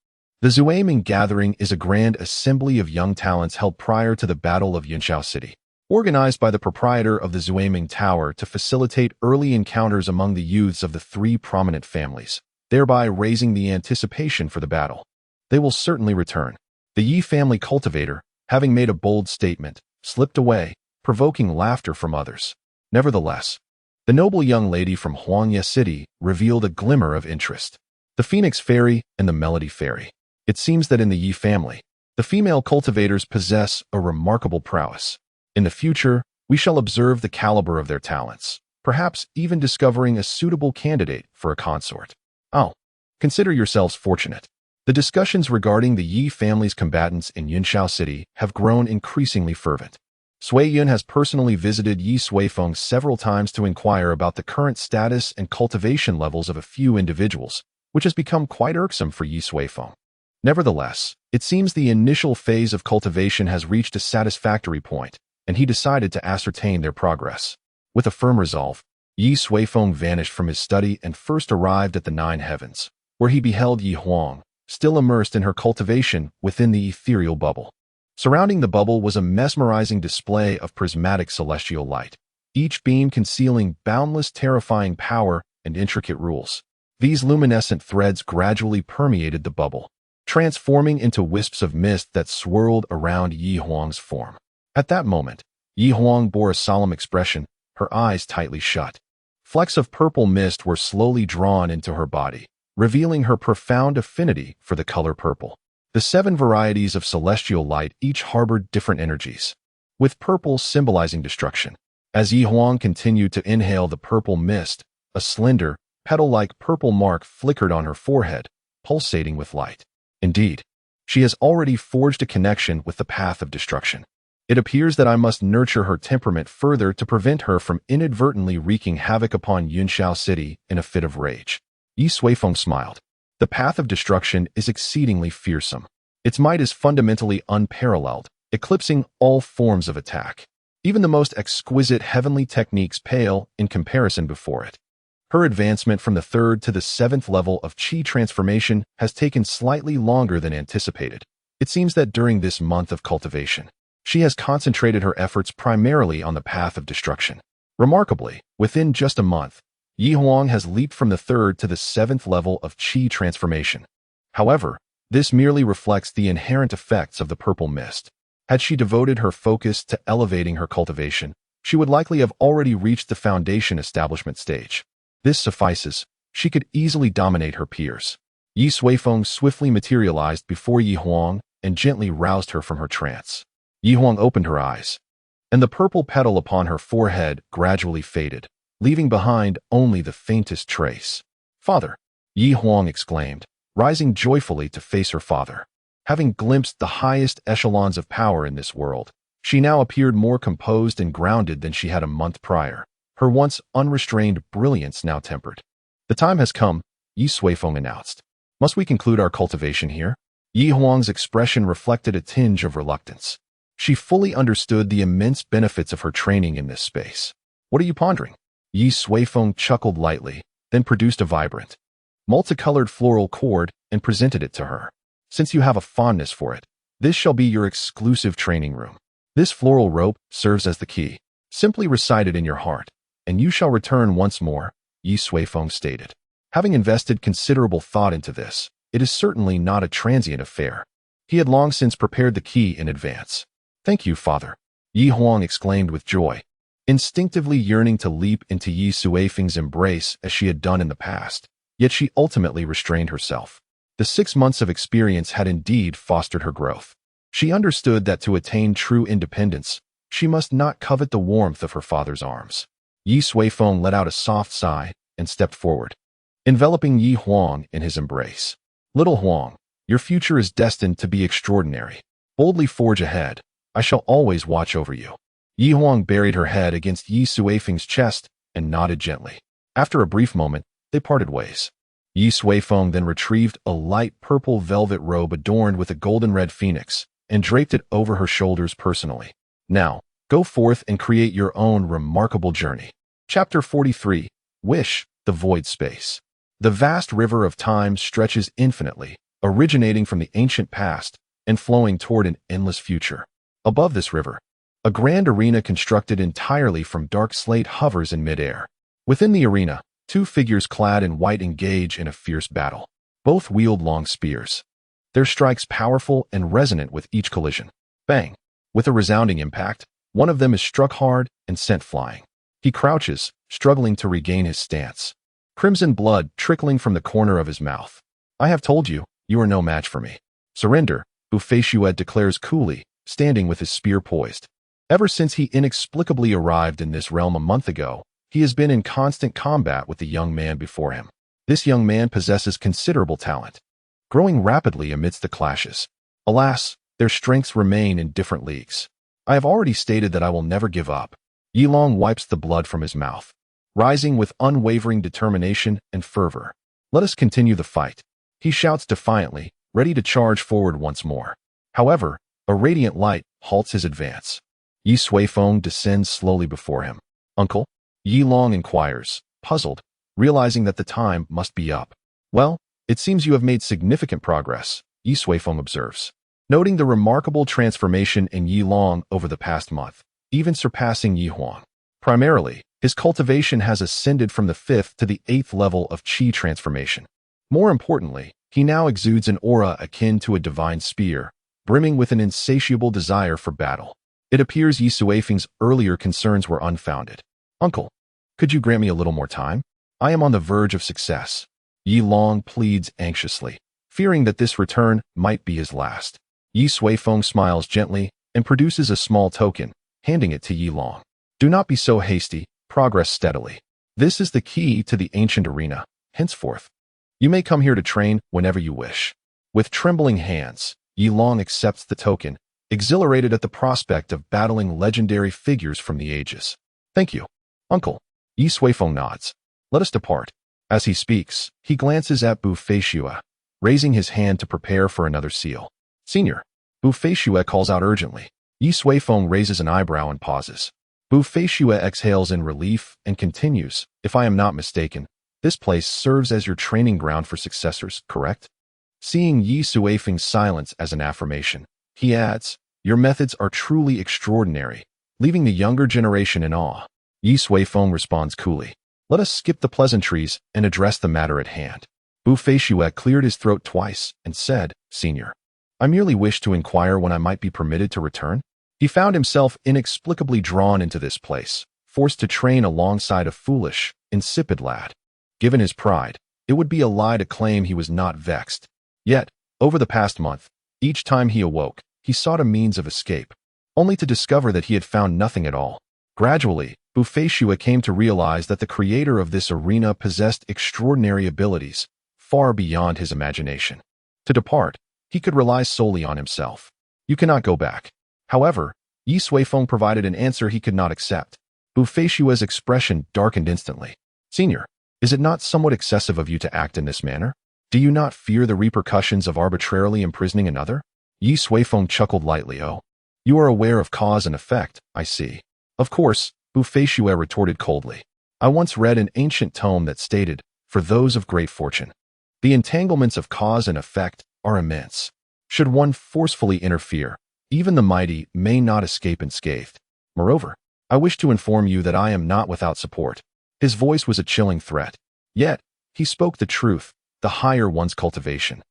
The Suifeng gathering is a grand assembly of young talents held prior to the Battle of Yunxiao City, organized by the proprietor of the Suifeng Tower to facilitate early encounters among the youths of the 3 prominent families, thereby raising the anticipation for the battle. They will certainly return. The Ye family cultivator, having made a bold statement, slipped away, provoking laughter from others. Nevertheless, the noble young lady from Huangya City revealed a glimmer of interest. The Phoenix Fairy and the Melody Fairy. It seems that in the Ye family, the female cultivators possess a remarkable prowess. In the future, we shall observe the caliber of their talents, perhaps even discovering a suitable candidate for a consort. Oh, consider yourselves fortunate. The discussions regarding the Ye family's combatants in Yunxiao City have grown increasingly fervent. Sui Yun has personally visited Ye Suifeng several times to inquire about the current status and cultivation levels of a few individuals, which has become quite irksome for Ye Suifeng. Nevertheless, it seems the initial phase of cultivation has reached a satisfactory point, and he decided to ascertain their progress. With a firm resolve, Ye Suifeng vanished from his study and first arrived at the 9 heavens, where he beheld Ye Huang, still immersed in her cultivation within the ethereal bubble. Surrounding the bubble was a mesmerizing display of prismatic celestial light, each beam concealing boundless terrifying power and intricate rules. These luminescent threads gradually permeated the bubble, transforming into wisps of mist that swirled around Ye Huang's form. At that moment, Ye Huang bore a solemn expression, her eyes tightly shut. Flecks of purple mist were slowly drawn into her body, revealing her profound affinity for the color purple. The 7 varieties of celestial light each harbored different energies, with purple symbolizing destruction. As Ye Huang continued to inhale the purple mist, a slender, petal-like purple mark flickered on her forehead, pulsating with light. Indeed, she has already forged a connection with the path of destruction. It appears that I must nurture her temperament further to prevent her from inadvertently wreaking havoc upon Yunxiao City in a fit of rage. Ye Suifeng smiled. The path of destruction is exceedingly fearsome. Its might is fundamentally unparalleled, eclipsing all forms of attack. Even the most exquisite heavenly techniques pale in comparison before it. Her advancement from the 3rd to the 7th level of Qi transformation has taken slightly longer than anticipated. It seems that during this month of cultivation, she has concentrated her efforts primarily on the path of destruction. Remarkably, within just a month, Ye Huang has leaped from the 3rd to the 7th level of Qi transformation. However, this merely reflects the inherent effects of the purple mist. Had she devoted her focus to elevating her cultivation, she would likely have already reached the foundation establishment stage. This suffices. She could easily dominate her peers. Ye Suifeng swiftly materialized before Ye Huang and gently roused her from her trance. Ye Huang opened her eyes, and the purple petal upon her forehead gradually faded, leaving behind only the faintest trace. "Father!" Ye Huang exclaimed, rising joyfully to face her father. Having glimpsed the highest echelons of power in this world, she now appeared more composed and grounded than she had a month prior, her once unrestrained brilliance now tempered. "The time has come," Ye Suifeng announced. "Must we conclude our cultivation here?" Yi Huang's expression reflected a tinge of reluctance. She fully understood the immense benefits of her training in this space. "What are you pondering?" Ye Suifeng chuckled lightly, then produced a vibrant, multicolored floral cord and presented it to her. "Since you have a fondness for it, this shall be your exclusive training room. This floral rope serves as the key. Simply recite it in your heart, and you shall return once more," Ye Suifeng stated. Having invested considerable thought into this, it is certainly not a transient affair. He had long since prepared the key in advance. "Thank you, Father," Yi Huang exclaimed with joy, instinctively yearning to leap into Ye Suifeng's embrace as she had done in the past, yet she ultimately restrained herself. The 6 months of experience had indeed fostered her growth. She understood that to attain true independence, she must not covet the warmth of her father's arms. Ye Suifeng let out a soft sigh and stepped forward, enveloping Yi Huang in his embrace. "Little Huang, your future is destined to be extraordinary. Boldly forge ahead. I shall always watch over you." Yi Huang buried her head against Ye Suifeng's chest and nodded gently. After a brief moment, they parted ways. Ye Suifeng then retrieved a light purple velvet robe adorned with a golden-red phoenix and draped it over her shoulders personally. "Now, go forth and create your own remarkable journey." Chapter 43. Wish, the Void Space. The vast river of time stretches infinitely, originating from the ancient past and flowing toward an endless future. Above this river, a grand arena constructed entirely from dark slate hovers in midair. Within the arena, 2 figures clad in white engage in a fierce battle. Both wield long spears, their strikes powerful and resonant with each collision. Bang! With a resounding impact, one of them is struck hard and sent flying. He crouches, struggling to regain his stance, crimson blood trickling from the corner of his mouth. "I have told you, you are no match for me. Surrender," Wealthier declares coolly, standing with his spear poised. Ever since he inexplicably arrived in this realm a month ago, he has been in constant combat with the young man before him. This young man possesses considerable talent, growing rapidly amidst the clashes. Alas, their strengths remain in different leagues. "I have already stated that I will never give up." Yi Long wipes the blood from his mouth, rising with unwavering determination and fervor. "Let us continue the fight," he shouts defiantly, ready to charge forward once more. However, a radiant light halts his advance. Ye Suifeng descends slowly before him. "Uncle?" Yi Long inquires, puzzled, realizing that the time must be up. "Well, it seems you have made significant progress," Ye Suifeng observes, noting the remarkable transformation in Yi Long over the past month, even surpassing Yi Huang. Primarily, his cultivation has ascended from the 5th to the 8th level of qi transformation. More importantly, he now exudes an aura akin to a divine spear, brimming with an insatiable desire for battle. It appears Ye Suifeng's earlier concerns were unfounded. "Uncle, could you grant me a little more time? I am on the verge of success." Yi Long pleads anxiously, fearing that this return might be his last. Ye Suifeng smiles gently and produces a small token, handing it to Yi Long. "Do not be so hasty, progress steadily. This is the key to the ancient arena. Henceforth, you may come here to train whenever you wish." With trembling hands, Yi Long accepts the token, exhilarated at the prospect of battling legendary figures from the ages. "Thank you, Uncle." Ye Suifeng nods. "Let us depart." As he speaks, he glances at Wealthier, raising his hand to prepare for another seal. "Senior," Wealthier calls out urgently. Ye Suifeng raises an eyebrow and pauses. Wealthier exhales in relief and continues, "If I am not mistaken, this place serves as your training ground for successors, correct?" Seeing Ye Suifeng's silence as an affirmation, he adds, "Your methods are truly extraordinary, leaving the younger generation in awe." Ye Suifeng responds coolly, "Let us skip the pleasantries and address the matter at hand." Wealthier cleared his throat twice and said, "Senior, I merely wish to inquire when I might be permitted to return." He found himself inexplicably drawn into this place, forced to train alongside a foolish, insipid lad. Given his pride, it would be a lie to claim he was not vexed. Yet, over the past month, each time he awoke, he sought a means of escape, only to discover that he had found nothing at all. Gradually, Wealthier came to realize that the creator of this arena possessed extraordinary abilities, far beyond his imagination. To depart, He could rely solely on himself. You cannot go back. However, Ye Suifeng provided an answer he could not accept. Bu Feishua's expression darkened instantly. Senior, is it not somewhat excessive of you to act in this manner? Do you not fear the repercussions of arbitrarily imprisoning another? Ye Suifeng chuckled lightly. Oh, you are aware of cause and effect, I see. Of course, Bu Feishue retorted coldly. I once read an ancient tome that stated, for those of great fortune, the entanglements of cause and effect are immense. Should one forcefully interfere, even the mighty may not escape unscathed. Moreover, I wish to inform you that I am not without support. His voice was a chilling threat. Yet, he spoke the truth, the higher one's cultivation,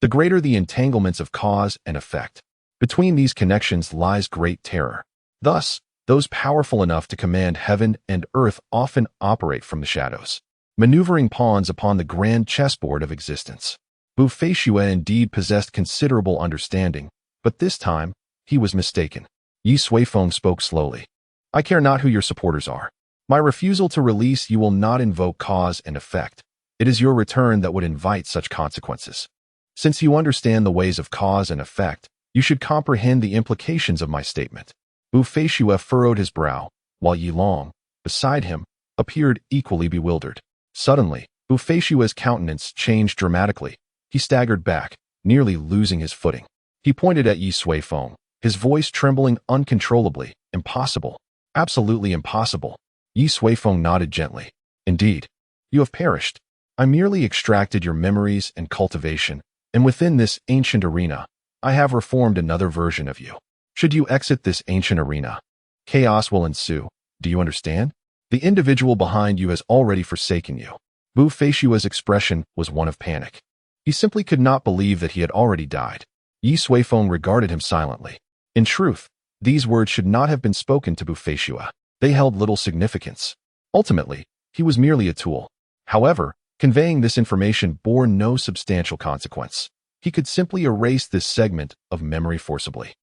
the greater the entanglements of cause and effect. Between these connections lies great terror. Thus, those powerful enough to command heaven and earth often operate from the shadows, maneuvering pawns upon the grand chessboard of existence. Bu Feishue indeed possessed considerable understanding, but this time, he was mistaken. Ye Suifeng spoke slowly. I care not who your supporters are. My refusal to release you will not invoke cause and effect. It is your return that would invite such consequences. Since you understand the ways of cause and effect, you should comprehend the implications of my statement. Bu Feishue furrowed his brow, while Ye Long, beside him, appeared equally bewildered. Suddenly, Bu Feishue's countenance changed dramatically. He staggered back, nearly losing his footing. He pointed at Ye Suifeng, his voice trembling uncontrollably. Impossible. Absolutely impossible. Ye Suifeng nodded gently. Indeed, you have perished. I merely extracted your memories and cultivation, and within this ancient arena, I have reformed another version of you. Should you exit this ancient arena, chaos will ensue. Do you understand? The individual behind you has already forsaken you. Bu Feishue's expression was one of panic. He simply could not believe that he had already died. Ye Suifeng regarded him silently. In truth, these words should not have been spoken to Bu Feishue. They held little significance. Ultimately, he was merely a tool. However, conveying this information bore no substantial consequence. He could simply erase this segment of memory forcibly.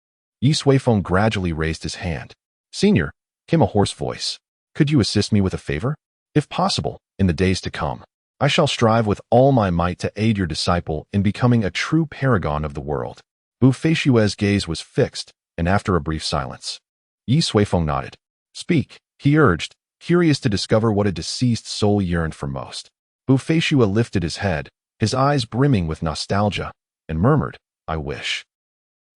Ye Suifeng gradually raised his hand. Senior, came a hoarse voice. Could you assist me with a favor? If possible, in the days to come, I shall strive with all my might to aid your disciple in becoming a true paragon of the world. Bu Feishue's gaze was fixed, and after a brief silence, Ye Suifeng nodded. Speak, he urged, curious to discover what a deceased soul yearned for most. Bu Feishue lifted his head, his eyes brimming with nostalgia, and murmured, I wish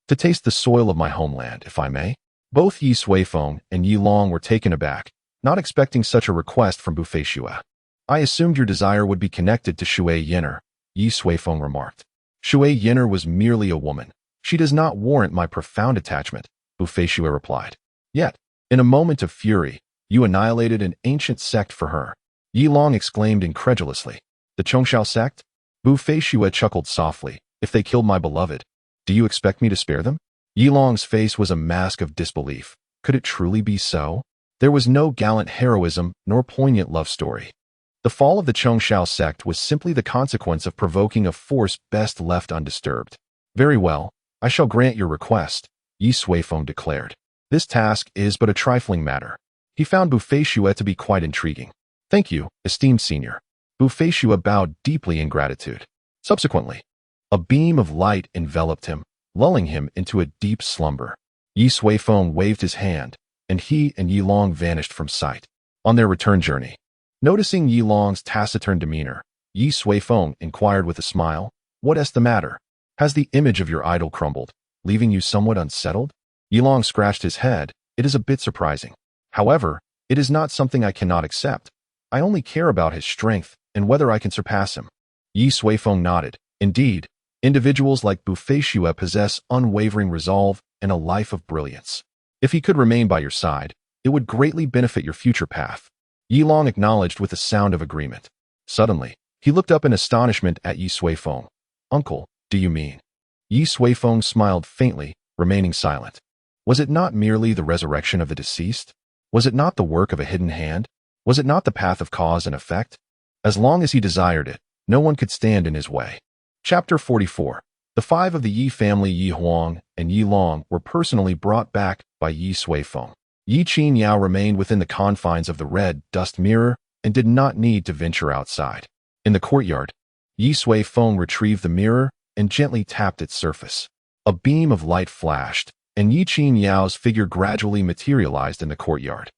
to taste the soil of my homeland, if I may. Both Ye Suifeng and Ye Long were taken aback, not expecting such a request from Bu Feishue. I assumed your desire would be connected to Shui Yin'er, Ye Suifeng remarked. Shui Yin'er was merely a woman. She does not warrant my profound attachment, Bu Feishue replied. Yet, in a moment of fury, you annihilated an ancient sect for her. Ye Long exclaimed incredulously. The Yunxiao sect? Bu Feishue chuckled softly. If they killed my beloved, do you expect me to spare them? Ye Long's face was a mask of disbelief. Could it truly be so? There was no gallant heroism nor poignant love story. The fall of the Yunxiao sect was simply the consequence of provoking a force best left undisturbed. Very well, I shall grant your request, Ye Suifeng declared. This task is but a trifling matter. He found Bu Feishue to be quite intriguing. Thank you, esteemed senior. Bu Feishue bowed deeply in gratitude. Subsequently, a beam of light enveloped him, lulling him into a deep slumber. Ye Suifeng waved his hand, and he and Ye Long vanished from sight. On their return journey, noticing Ye Long's taciturn demeanor, Ye Suifeng inquired with a smile, what is the matter? Has the image of your idol crumbled, leaving you somewhat unsettled? Ye Long scratched his head. It is a bit surprising. However, it is not something I cannot accept. I only care about his strength and whether I can surpass him. Ye Suifeng nodded. Indeed, individuals like Bu Feishue possess unwavering resolve and a life of brilliance. If he could remain by your side, it would greatly benefit your future path. Ye Long acknowledged with a sound of agreement. Suddenly, he looked up in astonishment at Ye Suifeng. Uncle, do you mean? Ye Suifeng smiled faintly, remaining silent. Was it not merely the resurrection of the deceased? Was it not the work of a hidden hand? Was it not the path of cause and effect? As long as he desired it, no one could stand in his way. Chapter 44. The five of the Ye family, Ye Huang and Ye Long, were personally brought back by Ye Suifeng. Ye Qingyao remained within the confines of the red dust mirror and did not need to venture outside. In the courtyard, Ye Suifeng retrieved the mirror and gently tapped its surface. A beam of light flashed, and Ye Yao's figure gradually materialized in the courtyard.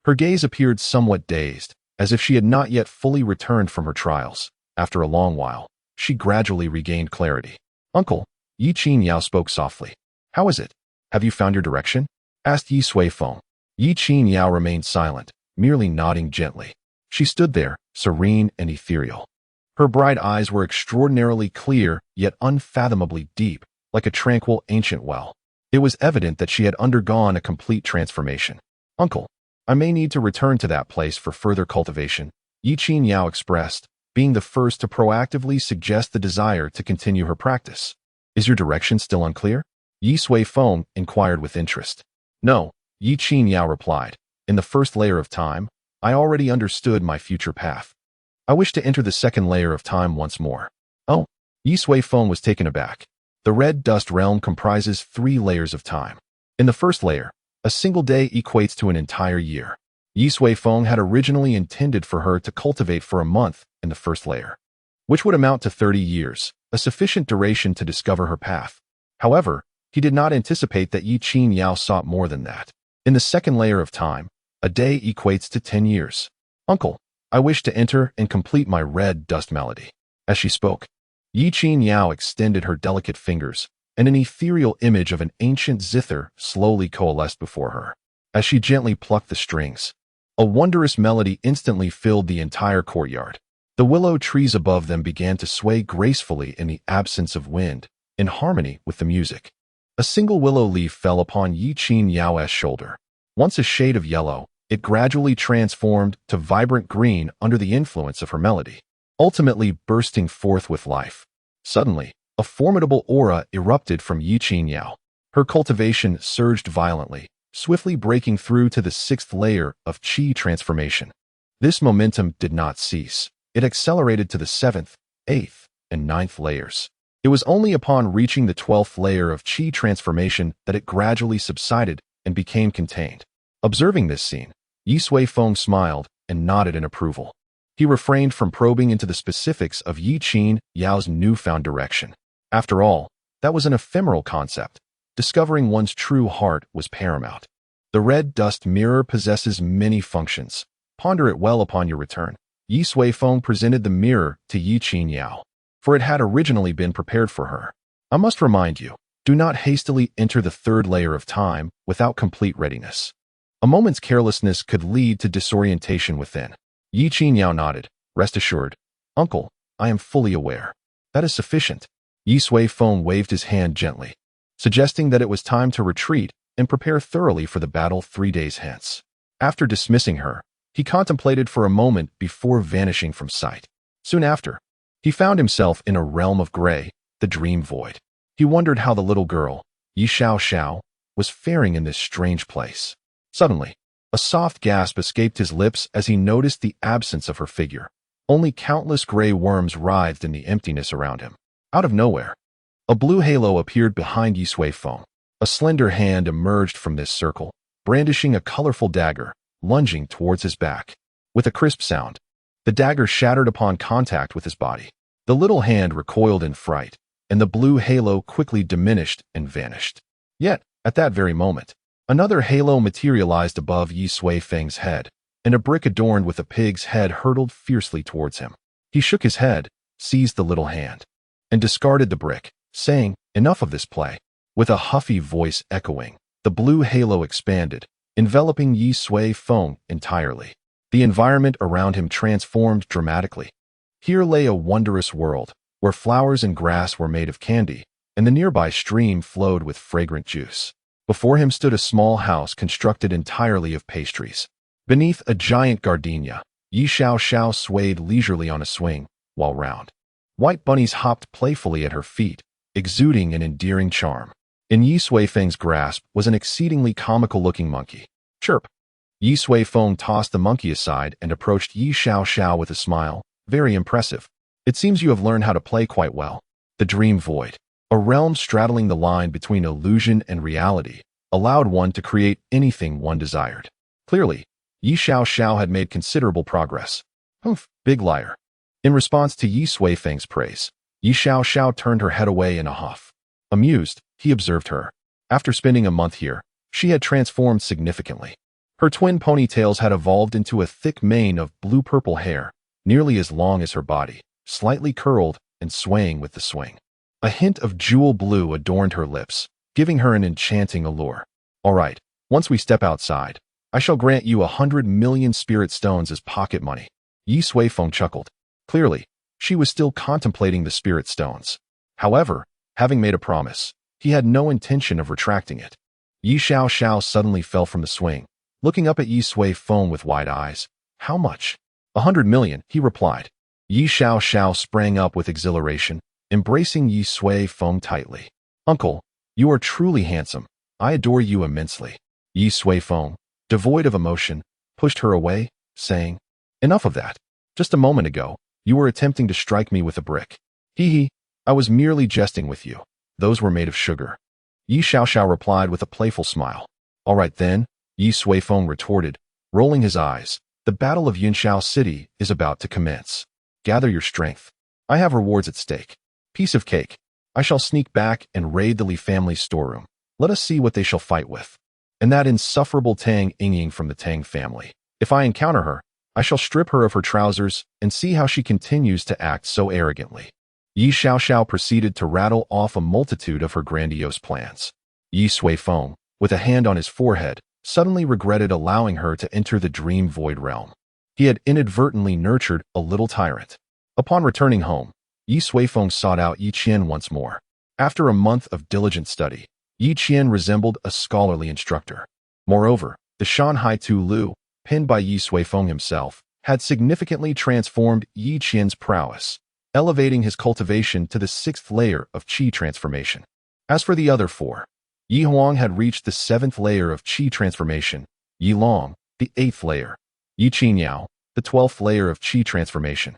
Her gaze appeared somewhat dazed, as if she had not yet fully returned from her trials. After a long while, she gradually regained clarity. "Uncle," Ye Yao spoke softly. "How is it? Have you found your direction?" asked Ye Suifeng. Ye Yao remained silent, merely nodding gently. She stood there, serene and ethereal. Her bright eyes were extraordinarily clear, yet unfathomably deep, like a tranquil ancient well. It was evident that she had undergone a complete transformation. "Uncle, I may need to return to that place for further cultivation," Ye Yao expressed, being the first to proactively suggest the desire to continue her practice. "Is your direction still unclear?" Ye Suifeng inquired with interest. "No," Ye Yao replied. "In the first layer of time, I already understood my future path. I wish to enter the second layer of time once more." "Oh," Ye Suifeng was taken aback. The red dust realm comprises 3 layers of time. In the first layer, a single day equates to an entire year. Ye Suifeng had originally intended for her to cultivate for a month in the first layer, which would amount to 30 years, a sufficient duration to discover her path. However, he did not anticipate that Ye Yao sought more than that. In the second layer of time, a day equates to 10 years. "Uncle, I wish to enter and complete my red dust melody." As she spoke, Ye Yao extended her delicate fingers, and an ethereal image of an ancient zither slowly coalesced before her. As she gently plucked the strings, a wondrous melody instantly filled the entire courtyard. The willow trees above them began to sway gracefully in the absence of wind, in harmony with the music. A single willow leaf fell upon Ye Yao's shoulder. Once a shade of yellow, it gradually transformed to vibrant green under the influence of her melody, ultimately bursting forth with life. Suddenly, a formidable aura erupted from Ye Yao. Her cultivation surged violently, swiftly breaking through to the 6th layer of qi transformation. This momentum did not cease. It accelerated to the 7th, 8th, and 9th layers. It was only upon reaching the 12th layer of qi transformation that it gradually subsided and became contained. Observing this scene, Ye Suifeng smiled and nodded in approval. He refrained from probing into the specifics of Ye Yao's newfound direction. After all, that was an ephemeral concept. Discovering one's true heart was paramount. The red dust mirror possesses many functions. Ponder it well upon your return. Ye Suifeng presented the mirror to Ye Yao, for it had originally been prepared for her. "I must remind you, do not hastily enter the 3rd layer of time without complete readiness. A moment's carelessness could lead to disorientation within." Ye Yao nodded. "Rest assured, Uncle, I am fully aware." "That is sufficient." Ye Suifeng waved his hand gently, suggesting that it was time to retreat and prepare thoroughly for the battle 3 days hence. After dismissing her, he contemplated for a moment before vanishing from sight. Soon after, he found himself in a realm of gray, the dream void. He wondered how the little girl, Ye Xiao, was faring in this strange place. Suddenly, a soft gasp escaped his lips as he noticed the absence of her figure. Only countless gray worms writhed in the emptiness around him. Out of nowhere, a blue halo appeared behind Ye Suifeng. A slender hand emerged from this circle, brandishing a colorful dagger, lunging towards his back. With a crisp sound, the dagger shattered upon contact with his body. The little hand recoiled in fright, and the blue halo quickly diminished and vanished. Yet, at that very moment, another halo materialized above Ye Suifeng's head, and a brick adorned with a pig's head hurtled fiercely towards him. He shook his head, seized the little hand, and discarded the brick, saying, "Enough of this play." With a huffy voice echoing, the blue halo expanded, enveloping Ye Suifeng entirely. The environment around him transformed dramatically. Here lay a wondrous world, where flowers and grass were made of candy, and the nearby stream flowed with fragrant juice. Before him stood a small house constructed entirely of pastries. Beneath a giant gardenia, Ye Xiao swayed leisurely on a swing, while round white bunnies hopped playfully at her feet, exuding an endearing charm. In Ye Suifeng's grasp was an exceedingly comical-looking monkey. "Chirp!" Ye Suifeng tossed the monkey aside and approached Ye Xiao with a smile. "Very impressive. It seems you have learned how to play quite well." The dream void, a realm straddling the line between illusion and reality, allowed one to create anything one desired. Clearly, Ye Xiao had made considerable progress. "Humph, big liar." In response to Ye Suifeng's praise, Ye Suifeng turned her head away in a huff. Amused, he observed her. After spending a month here, she had transformed significantly. Her twin ponytails had evolved into a thick mane of blue-purple hair, nearly as long as her body, slightly curled and swaying with the swing. A hint of jewel blue adorned her lips, giving her an enchanting allure. All right, once we step outside, I shall grant you 100 million spirit stones as pocket money. Ye Suifeng chuckled. Clearly, she was still contemplating the spirit stones. However, having made a promise, he had no intention of retracting it. Ye Suifeng suddenly fell from the swing, looking up at Ye Suifeng with wide eyes. How much? 100 million, he replied. Ye Suifeng sprang up with exhilaration, embracing Ye Suifeng tightly. Uncle, you are truly handsome. I adore you immensely. Ye Suifeng, devoid of emotion, pushed her away, saying, Enough of that. Just a moment ago, you were attempting to strike me with a brick. Hee, I was merely jesting with you. Those were made of sugar. Ye Suifeng replied with a playful smile. All right then, Ye Suifeng retorted, rolling his eyes. The Battle of Yunxiao City is about to commence. Gather your strength. I have rewards at stake. Piece of cake. I shall sneak back and raid the Li family's storeroom. Let us see what they shall fight with. And that insufferable Tang Yingying from the Tang family. If I encounter her, I shall strip her of her trousers and see how she continues to act so arrogantly. Ye Suifeng proceeded to rattle off a multitude of her grandiose plans. Ye Suifeng, with a hand on his forehead, suddenly regretted allowing her to enter the dream void realm. He had inadvertently nurtured a little tyrant. Upon returning home, Ye Suifeng sought out Yi Qian once more. After a month of diligent study, Yi Qian resembled a scholarly instructor. Moreover, the Shanhai Tu Lu, penned by Ye Suifeng himself, had significantly transformed Yi Qian's prowess, elevating his cultivation to the 6th layer of qi transformation. As for the other 4, Yi Huang had reached the 7th layer of qi transformation, Yi Long, the 8th layer, Yi Qiniao, the 12th layer of qi transformation,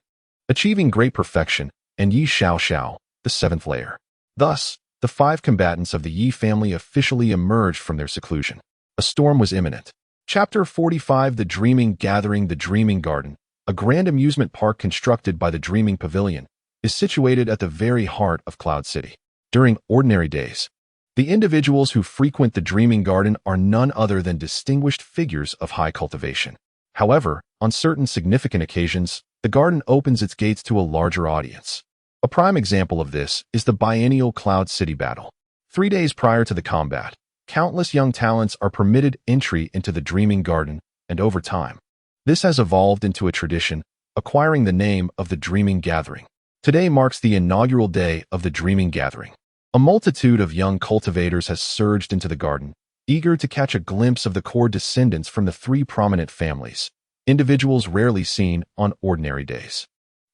achieving great perfection, and Ye Suifeng, the 7th layer. Thus, the 5 combatants of the Yi family officially emerged from their seclusion. A storm was imminent. Chapter 45 The Dreaming Gathering The Dreaming Garden, a grand amusement park constructed by the Dreaming Pavilion, is situated at the very heart of Cloud City. During ordinary days, the individuals who frequent the Dreaming Garden are none other than distinguished figures of high cultivation. However, on certain significant occasions, the garden opens its gates to a larger audience. A prime example of this is the biennial Cloud City battle. 3 days prior to the combat, countless young talents are permitted entry into the Dreaming Garden, and over time, this has evolved into a tradition, acquiring the name of the Dreaming Gathering. Today marks the inaugural day of the Dreaming Gathering. A multitude of young cultivators has surged into the garden, eager to catch a glimpse of the core descendants from the 3 prominent families, individuals rarely seen on ordinary days.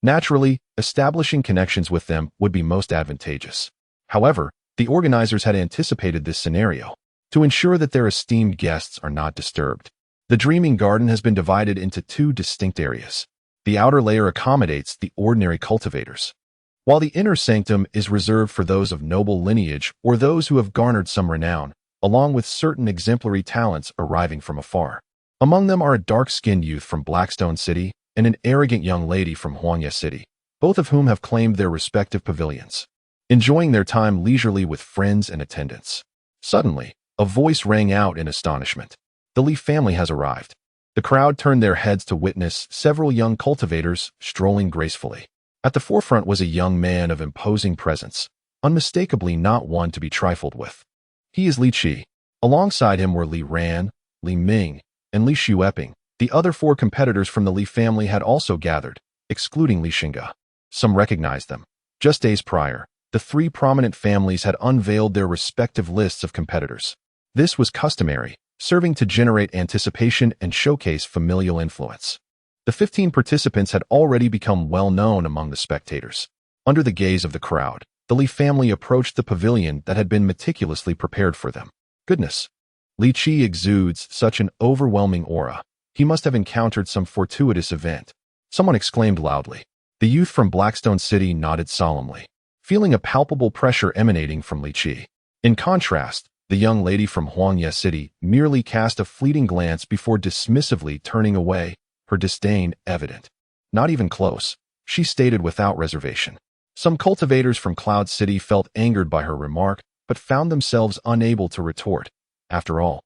Naturally, establishing connections with them would be most advantageous. However, the organizers had anticipated this scenario. To ensure that their esteemed guests are not disturbed, the Dreaming Garden has been divided into 2 distinct areas. The outer layer accommodates the ordinary cultivators, while the inner sanctum is reserved for those of noble lineage or those who have garnered some renown, along with certain exemplary talents arriving from afar. Among them are a dark-skinned youth from Blackstone City and an arrogant young lady from Huangye City, both of whom have claimed their respective pavilions, enjoying their time leisurely with friends and attendants. Suddenly, a voice rang out in astonishment. The Li family has arrived. The crowd turned their heads to witness several young cultivators strolling gracefully. At the forefront was a young man of imposing presence, unmistakably not one to be trifled with. He is Li Qi. Alongside him were Li Ran, Li Ming, and Li Suifeng. The other 4 competitors from the Li family had also gathered, excluding Li Xingge. Some recognized them. Just days prior, the 3 prominent families had unveiled their respective lists of competitors. This was customary, serving to generate anticipation and showcase familial influence. The 15 participants had already become well known among the spectators. Under the gaze of the crowd, the Li family approached the pavilion that had been meticulously prepared for them. Goodness! Li Qi exudes such an overwhelming aura. He must have encountered some fortuitous event. Someone exclaimed loudly. The youth from Blackstone City nodded solemnly, feeling a palpable pressure emanating from Li Qi. In contrast, the young lady from Huangye City merely cast a fleeting glance before dismissively turning away, her disdain evident. Not even close, she stated without reservation. Some cultivators from Cloud City felt angered by her remark, but found themselves unable to retort. After all,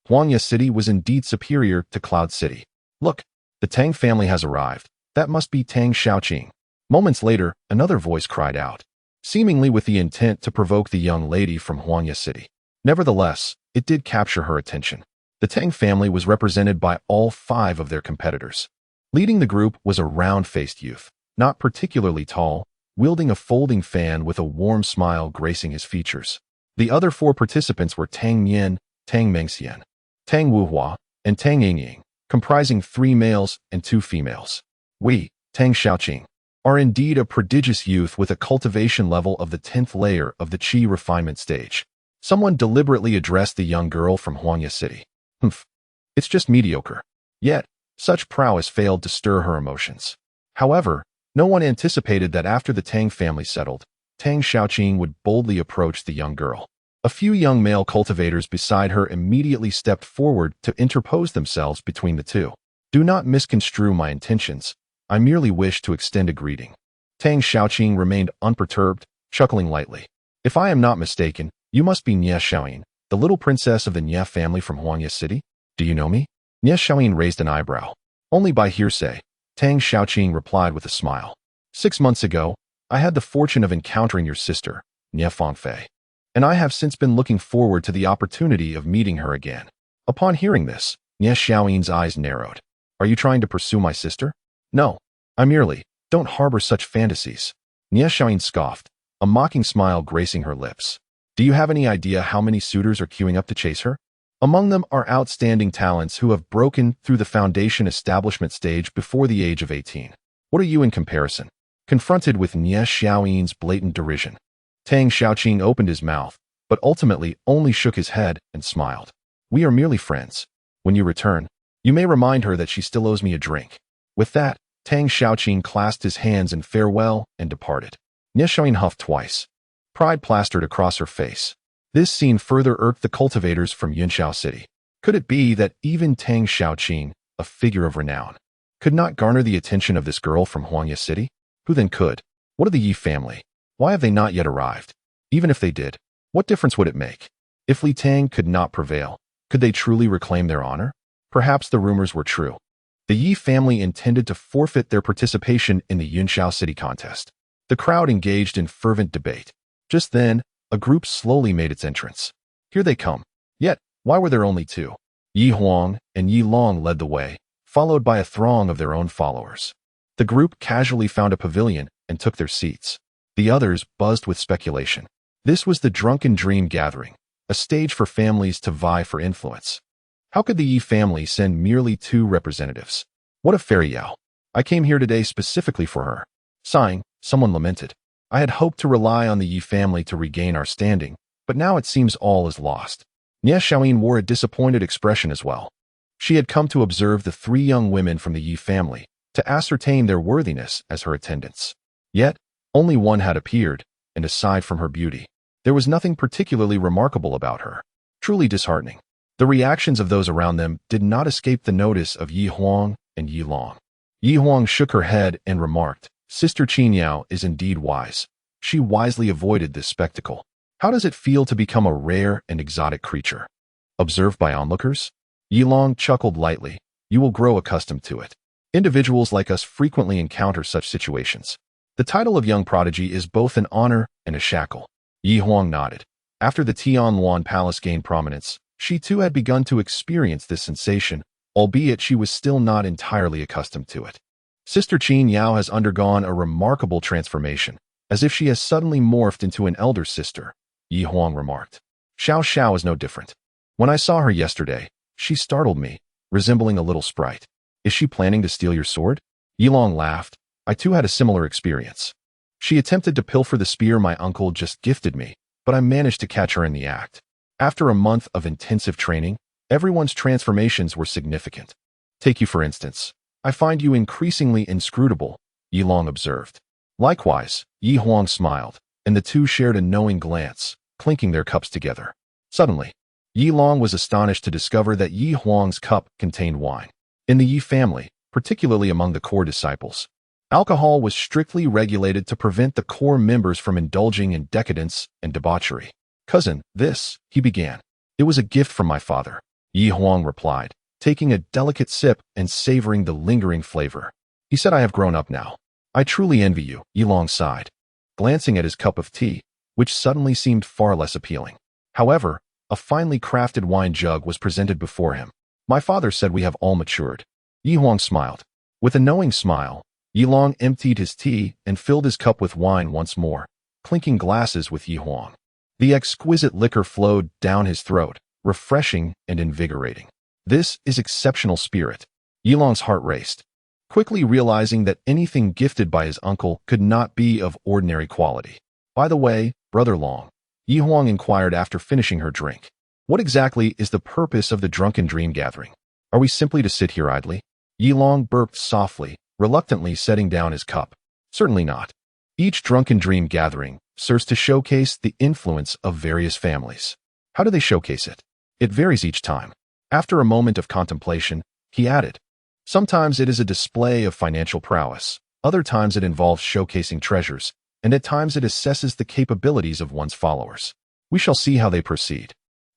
Ye City was indeed superior to Cloud City. Look, the Tang family has arrived. That must be Tang Xiaoqing. Moments later, another voice cried out, seemingly with the intent to provoke the young lady from Ye City. Nevertheless, it did capture her attention. The Tang family was represented by all 5 of their competitors. Leading the group was a round-faced youth, not particularly tall, wielding a folding fan with a warm smile gracing his features. The other 4 participants were Tang Yin, Tang Mengxian, Tang Wuhua, and Tang Yingying, comprising 3 males and 2 females. We, Tang Xiaoqing, are indeed a prodigious youth with a cultivation level of the 10th layer of the Qi refinement stage. Someone deliberately addressed the young girl from Ye City. It's just mediocre. Yet, such prowess failed to stir her emotions. However, no one anticipated that after the Tang family settled, Tang Xiaoqing would boldly approach the young girl. A few young male cultivators beside her immediately stepped forward to interpose themselves between the two. Do not misconstrue my intentions. I merely wish to extend a greeting. Tang Xiaoqing remained unperturbed, chuckling lightly. If I am not mistaken, you must be Ye Suifeng, the little princess of the Ye family from Ye City. Do you know me? Ye Suifeng raised an eyebrow. Only by hearsay, Tang Xiaoqing replied with a smile. 6 months ago, I had the fortune of encountering your sister, Ye Fengfei, and I have since been looking forward to the opportunity of meeting her again. Upon hearing this, Ye Suifeng's eyes narrowed. Are you trying to pursue my sister? No, I merely don't harbor such fantasies. Ye Suifeng scoffed, a mocking smile gracing her lips. Do you have any idea how many suitors are queuing up to chase her? Among them are outstanding talents who have broken through the foundation establishment stage before the age of 18. What are you in comparison? Confronted with Ye Suifeng's blatant derision, Tang Xiaoqing opened his mouth, but ultimately only shook his head and smiled. We are merely friends. When you return, you may remind her that she still owes me a drink. With that, Tang Xiaoqing clasped his hands in farewell and departed. Ye Suifeng huffed twice. Pride plastered across her face. This scene further irked the cultivators from Yunxiao City. Could it be that even Tang Xiaoqing, a figure of renown, could not garner the attention of this girl from Ye City? Who then could? What of the Ye family? Why have they not yet arrived? Even if they did, what difference would it make? If Li Tang could not prevail, could they truly reclaim their honor? Perhaps the rumors were true. The Ye family intended to forfeit their participation in the Yunxiao City contest. The crowd engaged in fervent debate. Just then, a group slowly made its entrance. Here they come. Yet, why were there only 2? Yi Huang and Yi Long led the way, followed by a throng of their own followers. The group casually found a pavilion and took their seats. The others buzzed with speculation. This was the Drunken Dream Gathering, a stage for families to vie for influence. How could the Yi family send merely 2 representatives? What of Fairy Yao? I came here today specifically for her. Sighing, someone lamented. I had hoped to rely on the Yi family to regain our standing, but now it seems all is lost. Ye Suifeng wore a disappointed expression as well. She had come to observe the 3 young women from the Yi family, to ascertain their worthiness as her attendants. Yet, only one had appeared, and aside from her beauty, there was nothing particularly remarkable about her. Truly disheartening. The reactions of those around them did not escape the notice of Yi Huang and Yi Long. Yi Huang shook her head and remarked, Sister Qingyao is indeed wise. She wisely avoided this spectacle. How does it feel to become a rare and exotic creature? Observed by onlookers? Yi Long chuckled lightly. You will grow accustomed to it. Individuals like us frequently encounter such situations. The title of young prodigy is both an honor and a shackle. Yi Huang nodded. After the Tianluan Palace gained prominence, she too had begun to experience this sensation, albeit she was still not entirely accustomed to it. Sister Qingyao has undergone a remarkable transformation, as if she has suddenly morphed into an elder sister, Yi Huang remarked. Xiao Xiao is no different. When I saw her yesterday, she startled me, resembling a little sprite. Is she planning to steal your sword? Yi Long laughed. I too had a similar experience. She attempted to pilfer the spear my uncle just gifted me, but I managed to catch her in the act. After a month of intensive training, everyone's transformations were significant. Take you for instance. I find you increasingly inscrutable, Yi Long observed. Likewise, Yi Huang smiled, and the two shared a knowing glance, clinking their cups together. Suddenly, Yi Long was astonished to discover that Yi Huang's cup contained wine. In the Yi family, particularly among the core disciples, Alcohol was strictly regulated to prevent the core members from indulging in decadence and debauchery. Cousin, this, he began. It was a gift from my father, Ye Huang replied, taking a delicate sip and savoring the lingering flavor. He said, I have grown up now. I truly envy you, Ye Long sighed, glancing at his cup of tea, which suddenly seemed far less appealing. However, a finely crafted wine jug was presented before him. My father said we have all matured. Ye Huang smiled. With a knowing smile, Ye Long emptied his tea and filled his cup with wine once more, clinking glasses with Ye Huang. The exquisite liquor flowed down his throat, refreshing and invigorating. This is exceptional spirit. Ye Long's heart raced, quickly realizing that anything gifted by his uncle could not be of ordinary quality. By the way, Brother Long, Ye Huang inquired after finishing her drink, what exactly is the purpose of the drunken dream gathering? Are we simply to sit here idly? Ye Long burped softly, reluctantly setting down his cup. Certainly not. Each drunken dream gathering serves to showcase the influence of various families. How do they showcase it? It varies each time. After a moment of contemplation, he added, sometimes it is a display of financial prowess, other times it involves showcasing treasures, and at times it assesses the capabilities of one's followers. We shall see how they proceed.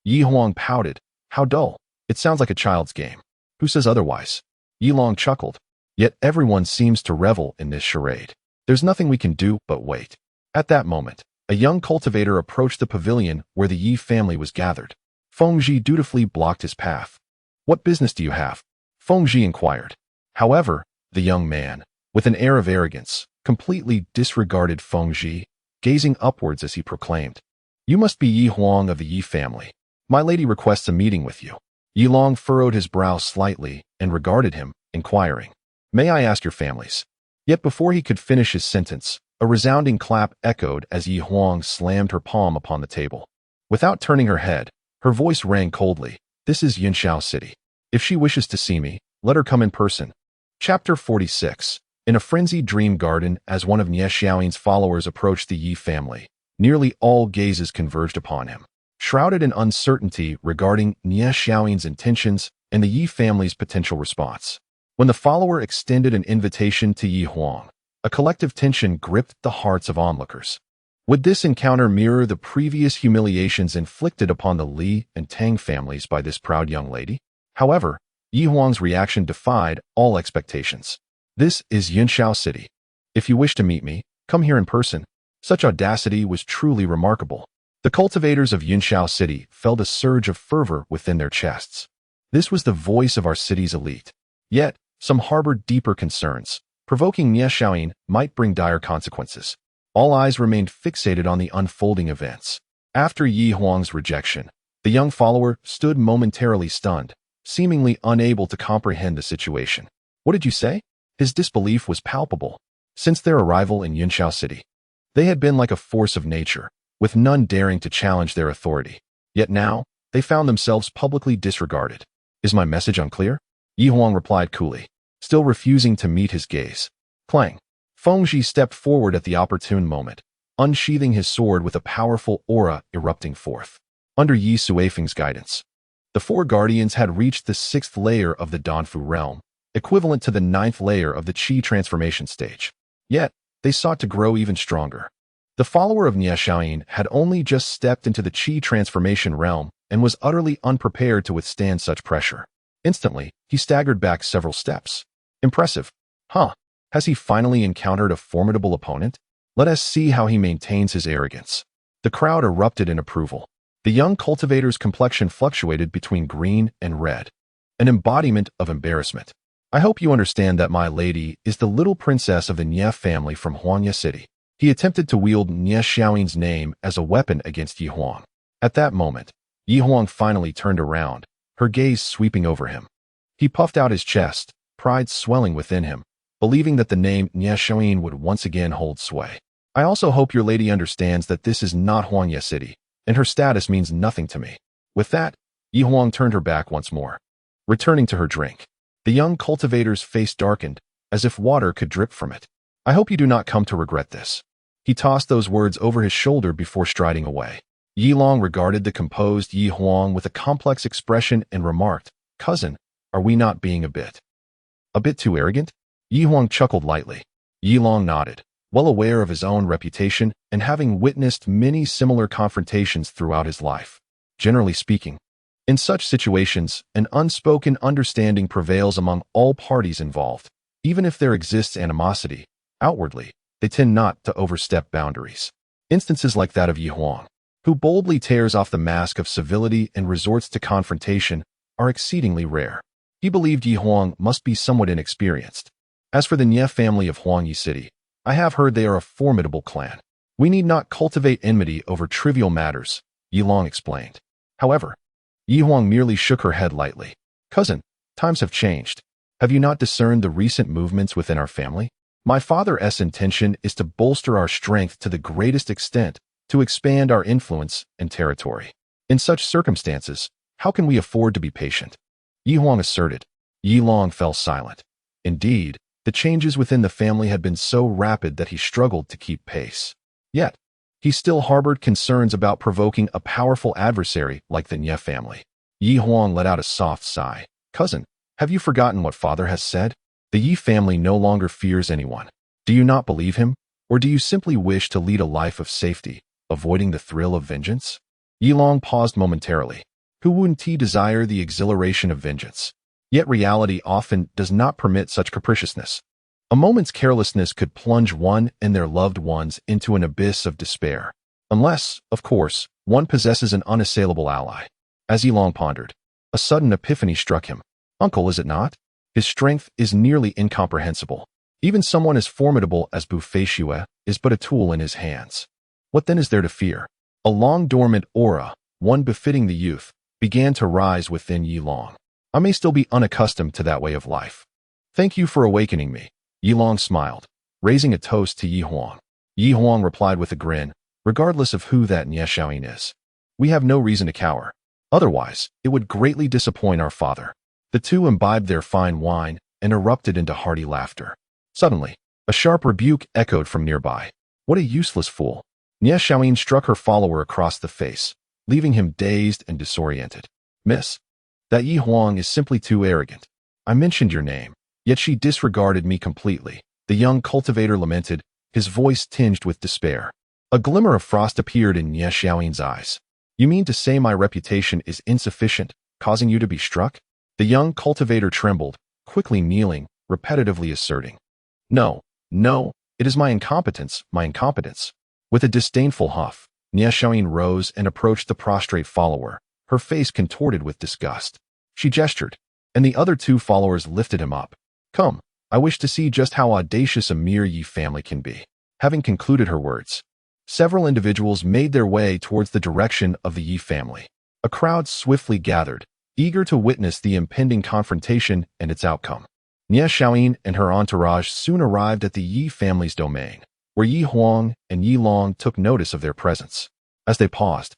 Ye Huang pouted. How dull. It sounds like a child's game. Who says otherwise? Ye Long chuckled. Yet everyone seems to revel in this charade. There's nothing we can do but wait. At that moment, a young cultivator approached the pavilion where the Ye family was gathered. Fengji dutifully blocked his path. What business do you have? Fengji inquired. However, the young man, with an air of arrogance, completely disregarded Fengji, gazing upwards as he proclaimed, you must be Ye Huang of the Ye family. My lady requests a meeting with you. Ye Long furrowed his brow slightly and regarded him, inquiring, may I ask your families? Yet before he could finish his sentence, a resounding clap echoed as Ye Huang slammed her palm upon the table. Without turning her head, her voice rang coldly, this is Yunxiao City. If she wishes to see me, let her come in person. Chapter 46. In a frenzied dream garden, as one of Ye Xiaoying's followers approached the Ye family, nearly all gazes converged upon him. Shrouded in uncertainty regarding Ye Xiaoying's intentions and the Ye family's potential response. When the follower extended an invitation to Ye Huang, a collective tension gripped the hearts of onlookers. Would this encounter mirror the previous humiliations inflicted upon the Li and Tang families by this proud young lady? However, Ye Huang's reaction defied all expectations. This is Yunxiao City. If you wish to meet me, come here in person. Such audacity was truly remarkable. The cultivators of Yunxiao City felt a surge of fervor within their chests. This was the voice of our city's elite. Yet, some harbored deeper concerns. Provoking Ye Xiaoying might bring dire consequences. All eyes remained fixated on the unfolding events. After Ye Huang's rejection, the young follower stood momentarily stunned, seemingly unable to comprehend the situation. What did you say? His disbelief was palpable. Since their arrival in Yunxiao City, they had been like a force of nature, with none daring to challenge their authority. Yet now, they found themselves publicly disregarded. Is my message unclear? Ye Huang replied coolly, still refusing to meet his gaze. Clang. Fengji stepped forward at the opportune moment, unsheathing his sword with a powerful aura erupting forth. Under Ye Suifeng's guidance, the four guardians had reached the 6th layer of the Danfu realm, equivalent to the 9th layer of the Qi transformation stage. Yet, they sought to grow even stronger. The follower of Ye Xiaoying had only just stepped into the Qi transformation realm and was utterly unprepared to withstand such pressure. Instantly, he staggered back several steps. Impressive. Huh? Has he finally encountered a formidable opponent? Let us see how he maintains his arrogance. The crowd erupted in approval. The young cultivator's complexion fluctuated between green and red, an embodiment of embarrassment. I hope you understand that my lady is the little princess of the Nye family from Huangya City. He attempted to wield Ye Xiaoying's name as a weapon against Ye Huang. At that moment, Ye Huang finally turned around, her gaze sweeping over him. He puffed out his chest, pride swelling within him, believing that the name Ye Xiaoying would once again hold sway. I also hope your lady understands that this is not Huangya City, and her status means nothing to me. With that, Ye Huang turned her back once more, returning to her drink. The young cultivator's face darkened, as if water could drip from it. I hope you do not come to regret this. He tossed those words over his shoulder before striding away. Ye Long regarded the composed Ye Huang with a complex expression and remarked, Cousin, are we not being a bit too arrogant? Ye Huang chuckled lightly. Ye Long nodded, well aware of his own reputation and having witnessed many similar confrontations throughout his life. Generally speaking, in such situations, an unspoken understanding prevails among all parties involved. Even if there exists animosity, outwardly, they tend not to overstep boundaries. Instances like that of Ye Huang, who boldly tears off the mask of civility and resorts to confrontation, are exceedingly rare. He believed Ye Huang must be somewhat inexperienced. As for the Nye family of Huangyi City, I have heard they are a formidable clan. We need not cultivate enmity over trivial matters, Ye Long explained. However, Ye Huang merely shook her head lightly. Cousin, times have changed. Have you not discerned the recent movements within our family? My father's intention is to bolster our strength to the greatest extent, to expand our influence and territory. In such circumstances, how can we afford to be patient? Ye Huang asserted. Ye Long fell silent. Indeed, the changes within the family had been so rapid that he struggled to keep pace. Yet, he still harbored concerns about provoking a powerful adversary like the Nye family. Ye Huang let out a soft sigh. Cousin, have you forgotten what father has said? The Ye family no longer fears anyone. Do you not believe him? Or do you simply wish to lead a life of safety, avoiding the thrill of vengeance? Ye Long paused momentarily. Who wouldn't desire the exhilaration of vengeance? Yet reality often does not permit such capriciousness. A moment's carelessness could plunge one and their loved ones into an abyss of despair. Unless, of course, one possesses an unassailable ally. As Ye Long pondered, a sudden epiphany struck him. Uncle, is it not? His strength is nearly incomprehensible. Even someone as formidable as Bufei is but a tool in his hands. What then is there to fear? A long-dormant aura, one befitting the youth, began to rise within Ye Long. I may still be unaccustomed to that way of life. Thank you for awakening me. Ye Long smiled, raising a toast to Ye Huang. Ye Huang replied with a grin, regardless of who that Ye Suifeng is. We have no reason to cower. Otherwise, it would greatly disappoint our father. The two imbibed their fine wine and erupted into hearty laughter. Suddenly, a sharp rebuke echoed from nearby. What a useless fool. Ye Suifeng struck her follower across the face, leaving him dazed and disoriented. Miss, that Ye Huang is simply too arrogant. I mentioned your name, yet she disregarded me completely. The young cultivator lamented, his voice tinged with despair. A glimmer of frost appeared in Ye Suifeng's eyes. You mean to say my reputation is insufficient, causing you to be struck? The young cultivator trembled, quickly kneeling, repetitively asserting. No, it is my incompetence. With a disdainful huff, Ye Suifeng rose and approached the prostrate follower, her face contorted with disgust. She gestured, and the other two followers lifted him up. Come, I wish to see just how audacious a mere Ye family can be. Having concluded her words, several individuals made their way towards the direction of the Ye family. A crowd swiftly gathered, eager to witness the impending confrontation and its outcome. Ye Suifeng and her entourage soon arrived at the Ye family's domain, where Ye Huang and Ye Long took notice of their presence. As they paused,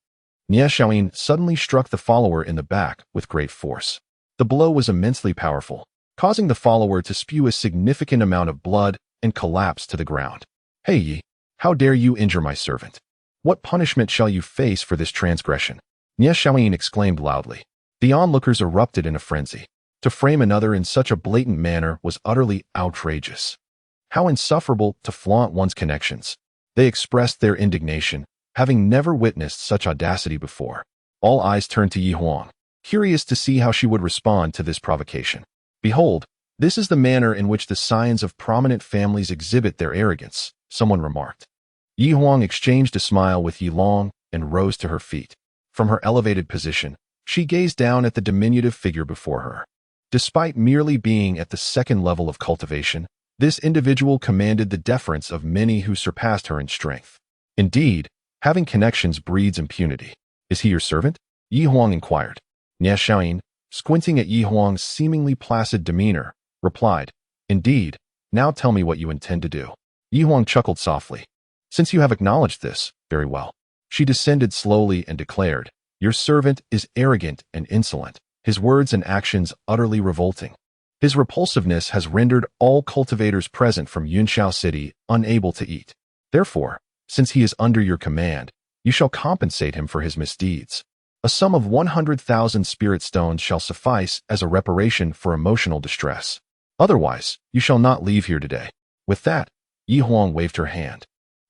Ye Suifeng suddenly struck the follower in the back with great force. The blow was immensely powerful, causing the follower to spew a significant amount of blood and collapse to the ground. Hey Ye, how dare you injure my servant? What punishment shall you face for this transgression? Ye Suifeng exclaimed loudly. The onlookers erupted in a frenzy. To frame another in such a blatant manner was utterly outrageous. How insufferable to flaunt one's connections. They expressed their indignation, having never witnessed such audacity before. All eyes turned to Ye Huang, curious to see how she would respond to this provocation. Behold, this is the manner in which the scions of prominent families exhibit their arrogance, someone remarked. Ye Huang exchanged a smile with Ye Long and rose to her feet. From her elevated position, she gazed down at the diminutive figure before her. Despite merely being at the second level of cultivation, this individual commanded the deference of many who surpassed her in strength. Indeed, having connections breeds impunity. Is he your servant? Ye Huang inquired. Ye Suifeng, squinting at Ye Huang's seemingly placid demeanor, replied, Indeed, now tell me what you intend to do. Ye Huang chuckled softly. Since you have acknowledged this, very well. She descended slowly and declared, Your servant is arrogant and insolent, his words and actions utterly revolting. His repulsiveness has rendered all cultivators present from Yunxiao City unable to eat. Therefore, since he is under your command, you shall compensate him for his misdeeds. A sum of 100,000 spirit stones shall suffice as a reparation for emotional distress. Otherwise, you shall not leave here today. With that, Yi Huang waved her hand,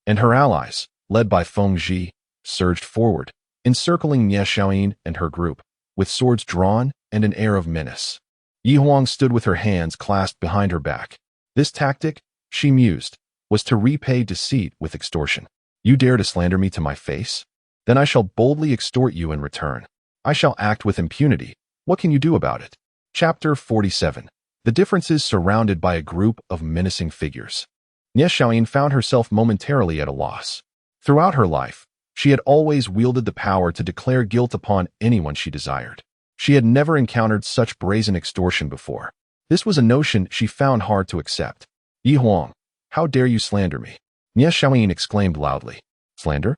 and her allies, led by Feng Zhi, surged forward, encircling Ye Suifeng and her group, with swords drawn and an air of menace. Yi Huang stood with her hands clasped behind her back. This tactic, she mused, was to repay deceit with extortion. You dare to slander me to my face? Then I shall boldly extort you in return. I shall act with impunity. What can you do about it? Chapter 47. The differences surrounded by a group of menacing figures. Ye Suifeng found herself momentarily at a loss. Throughout her life, she had always wielded the power to declare guilt upon anyone she desired. She had never encountered such brazen extortion before. This was a notion she found hard to accept. Yi Huang, how dare you slander me? Ye Suifeng exclaimed loudly. Slander?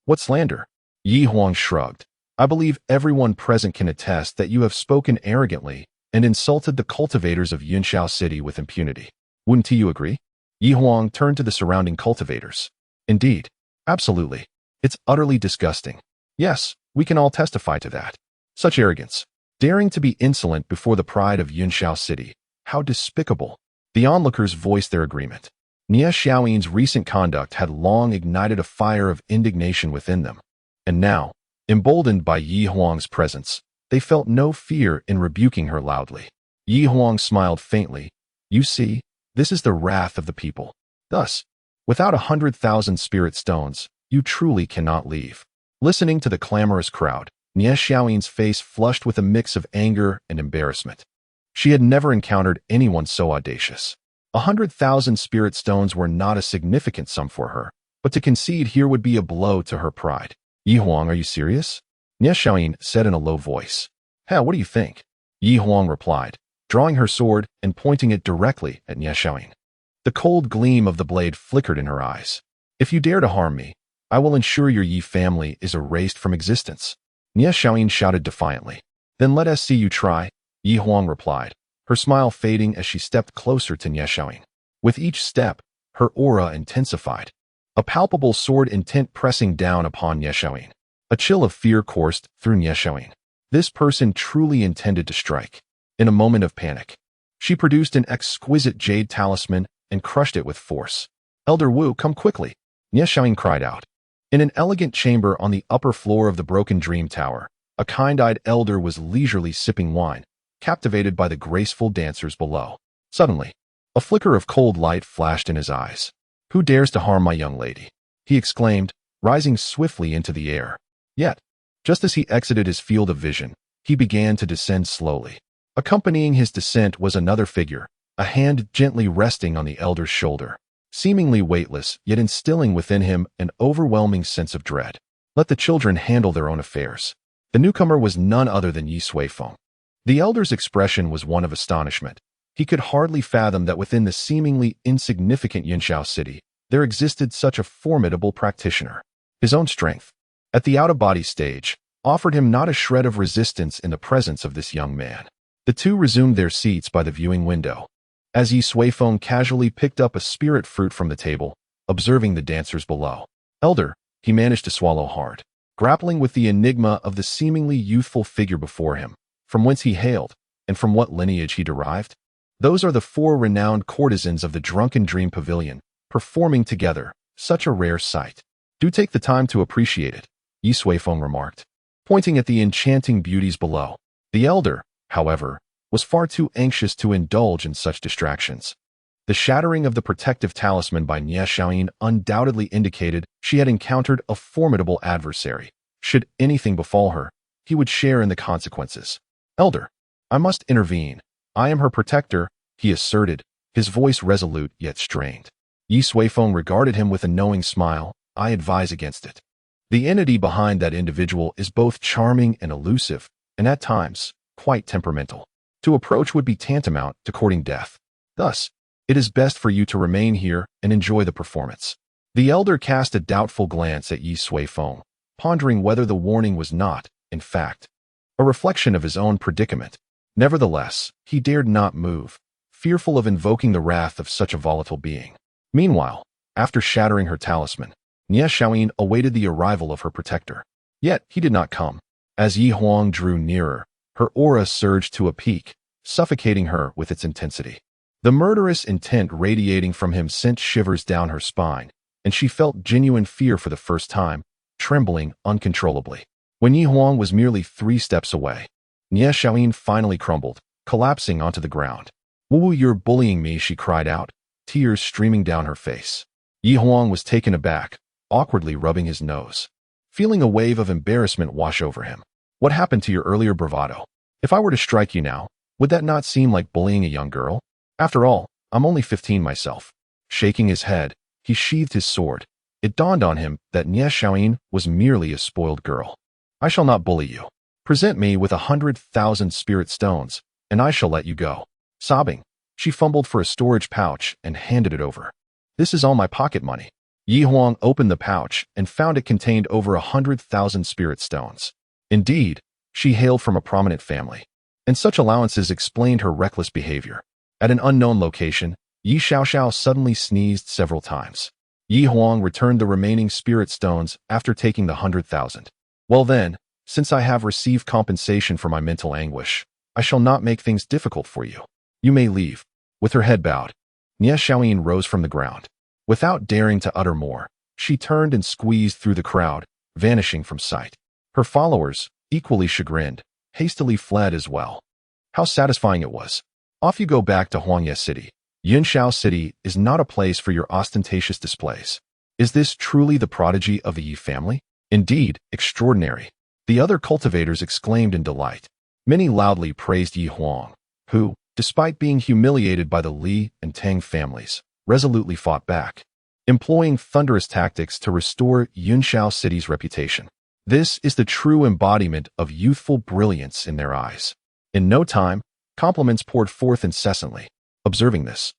What slander? Yi Huang shrugged. I believe everyone present can attest that you have spoken arrogantly and insulted the cultivators of Yunxiao city with impunity. Wouldn't you agree? Yi Huang turned to the surrounding cultivators. Indeed. Absolutely. It's utterly disgusting. Yes, we can all testify to that. Such arrogance. Daring to be insolent before the pride of Yunxiao city. How despicable. The onlookers voiced their agreement. Ye Suifeng's recent conduct had long ignited a fire of indignation within them. And now, emboldened by Yi Huang's presence, they felt no fear in rebuking her loudly. Yi Huang smiled faintly. You see, this is the wrath of the people. Thus, without 100,000 spirit stones, you truly cannot leave. Listening to the clamorous crowd, Ye Suifeng's face flushed with a mix of anger and embarrassment. She had never encountered anyone so audacious. 100,000 spirit stones were not a significant sum for her, but to concede here would be a blow to her pride. Yi Huang, are you serious? Ye Suifeng said in a low voice. Hell, what do you think? Yi Huang replied, drawing her sword and pointing it directly at Ye Suifeng. The cold gleam of the blade flickered in her eyes. If you dare to harm me, I will ensure your Yi family is erased from existence. Ye Suifeng shouted defiantly. Then let us see you try, Yi Huang replied, her smile fading as she stepped closer to Ye Suifeng. With each step, her aura intensified, a palpable sword intent pressing down upon Ye Suifeng. A chill of fear coursed through Ye Suifeng. This person truly intended to strike. In a moment of panic, she produced an exquisite jade talisman and crushed it with force. Elder Wu, come quickly, Ye Suifeng cried out. In an elegant chamber on the upper floor of the broken dream tower, a kind-eyed elder was leisurely sipping wine, captivated by the graceful dancers below. Suddenly, a flicker of cold light flashed in his eyes. Who dares to harm my young lady? He exclaimed, rising swiftly into the air. Yet, just as he exited his field of vision, he began to descend slowly. Accompanying his descent was another figure, a hand gently resting on the elder's shoulder, seemingly weightless, yet instilling within him an overwhelming sense of dread. Let the children handle their own affairs. The newcomer was none other than Ye Suifeng. The elder's expression was one of astonishment. He could hardly fathom that within the seemingly insignificant Yunxiao city, there existed such a formidable practitioner. His own strength, at the out-of-body stage, offered him not a shred of resistance in the presence of this young man. The two resumed their seats by the viewing window. As Ye Suifeng casually picked up a spirit fruit from the table, observing the dancers below. Elder, he managed to swallow hard, grappling with the enigma of the seemingly youthful figure before him, from whence he hailed, and from what lineage he derived. Those are the 4 renowned courtesans of the Drunken Dream Pavilion, performing together, such a rare sight. Do take the time to appreciate it, Ye Suifeng remarked, pointing at the enchanting beauties below. The elder, however, was far too anxious to indulge in such distractions. The shattering of the protective talisman by Ye Suifeng undoubtedly indicated she had encountered a formidable adversary. Should anything befall her, he would share in the consequences. Elder, I must intervene. I am her protector, he asserted, his voice resolute yet strained. Ye Suifeng regarded him with a knowing smile. I advise against it. The entity behind that individual is both charming and elusive, and at times, quite temperamental. To approach would be tantamount to courting death. Thus, it is best for you to remain here and enjoy the performance. The elder cast a doubtful glance at Ye Suifeng, pondering whether the warning was not, in fact, a reflection of his own predicament. Nevertheless, he dared not move, fearful of invoking the wrath of such a volatile being. Meanwhile, after shattering her talisman, Ye Suifeng awaited the arrival of her protector. Yet he did not come. As Yi Huang drew nearer, her aura surged to a peak, suffocating her with its intensity. The murderous intent radiating from him sent shivers down her spine, and she felt genuine fear for the first time, trembling uncontrollably. When Yi Huang was merely 3 steps away, Ye Suifeng finally crumbled, collapsing onto the ground. "Wu, you're bullying me," she cried out, tears streaming down her face. Yi Huang was taken aback, awkwardly rubbing his nose, feeling a wave of embarrassment wash over him. "What happened to your earlier bravado? If I were to strike you now, would that not seem like bullying a young girl? After all, I'm only 15 myself." Shaking his head, he sheathed his sword. It dawned on him that Ye Suifeng was merely a spoiled girl. "I shall not bully you. Present me with 100,000 spirit stones, and I shall let you go." Sobbing, she fumbled for a storage pouch and handed it over. "This is all my pocket money." Yi Huang opened the pouch and found it contained over 100,000 spirit stones. Indeed, she hailed from a prominent family, and such allowances explained her reckless behavior. At an unknown location, Yi Xiaoxiao suddenly sneezed several times. Yi Huang returned the remaining spirit stones after taking the 100,000. "Well then, since I have received compensation for my mental anguish, I shall not make things difficult for you. You may leave." With her head bowed, Ye Suifeng rose from the ground. Without daring to utter more, she turned and squeezed through the crowd, vanishing from sight. Her followers, equally chagrined, hastily fled as well. How satisfying it was. Off you go back to Huangye City. Yunxiao City is not a place for your ostentatious displays. Is this truly the prodigy of the Yi family? Indeed, extraordinary. The other cultivators exclaimed in delight. Many loudly praised Yi Huang, who, despite being humiliated by the Li and Tang families, resolutely fought back, employing thunderous tactics to restore Yunxiao City's reputation. This is the true embodiment of youthful brilliance in their eyes. In no time, compliments poured forth incessantly. Observing this,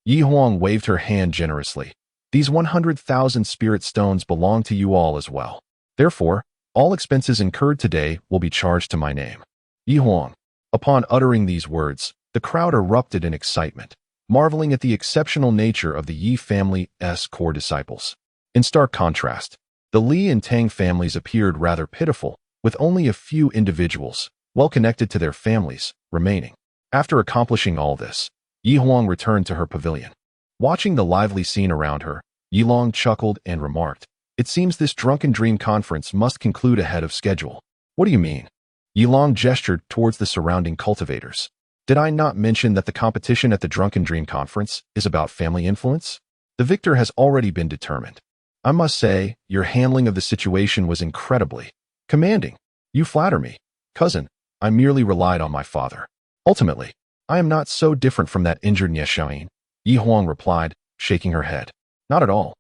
Yi Huang waved her hand generously. "These 100,000 spirit stones belong to you all as well. Therefore, all expenses incurred today will be charged to my name." Yi Huang. Upon uttering these words, the crowd erupted in excitement, marveling at the exceptional nature of the Yi family's core disciples. In stark contrast, the Li and Tang families appeared rather pitiful, with only a few individuals, well connected to their families, remaining. After accomplishing all this, Yi Huang returned to her pavilion. Watching the lively scene around her, Yi Long chuckled and remarked, "It seems this drunken dream conference must conclude ahead of schedule." "What do you mean?" Yi Long gestured towards the surrounding cultivators. "Did I not mention that the competition at the Drunken Dream Conference is about family influence? The victor has already been determined. I must say, your handling of the situation was incredibly commanding. You flatter me, cousin. I merely relied on my father. Ultimately, I am not so different from that injured Ye Suifeng," Yi Huang replied, shaking her head. "Not at all."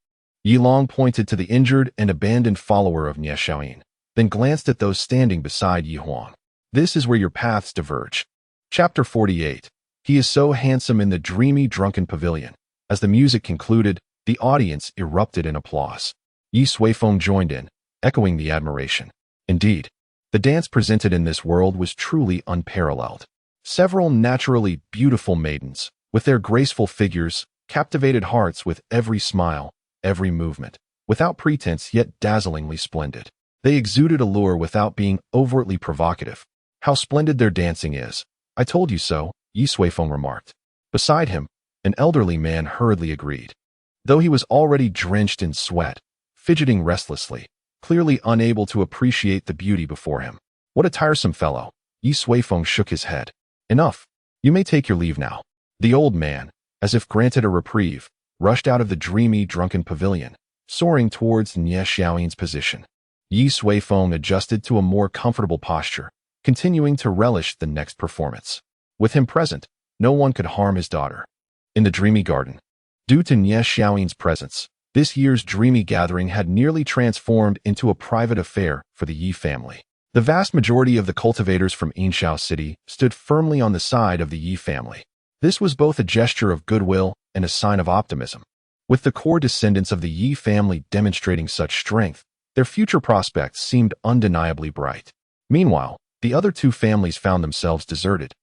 Yi Long pointed to the injured and abandoned follower of Ye Suifeng, then glanced at those standing beside Yi Huang. "This is where your paths diverge." Chapter 48. He is so handsome in the dreamy drunken pavilion. As the music concluded, the audience erupted in applause. Ye Suifeng joined in, echoing the admiration. Indeed, the dance presented in this world was truly unparalleled. Several naturally beautiful maidens, with their graceful figures, captivated hearts with every smile, every movement, without pretense yet dazzlingly splendid. They exuded allure without being overtly provocative. "How splendid their dancing is! I told you so," Ye Suifeng remarked. Beside him, an elderly man hurriedly agreed. Though he was already drenched in sweat, fidgeting restlessly, clearly unable to appreciate the beauty before him. "What a tiresome fellow!" Ye Suifeng shook his head. "Enough. You may take your leave now." The old man, as if granted a reprieve, rushed out of the dreamy, drunken pavilion, soaring towards Ye Suifeng's position. Ye Suifeng adjusted to a more comfortable posture, continuing to relish the next performance. With him present, no one could harm his daughter. In the dreamy garden, due to Ye Suifeng's presence, this year's dreamy gathering had nearly transformed into a private affair for the Yi family. The vast majority of the cultivators from Yunxiao City stood firmly on the side of the Yi family. This was both a gesture of goodwill and a sign of optimism. With the core descendants of the Yi family demonstrating such strength, their future prospects seemed undeniably bright. Meanwhile, the other two families found themselves deserted,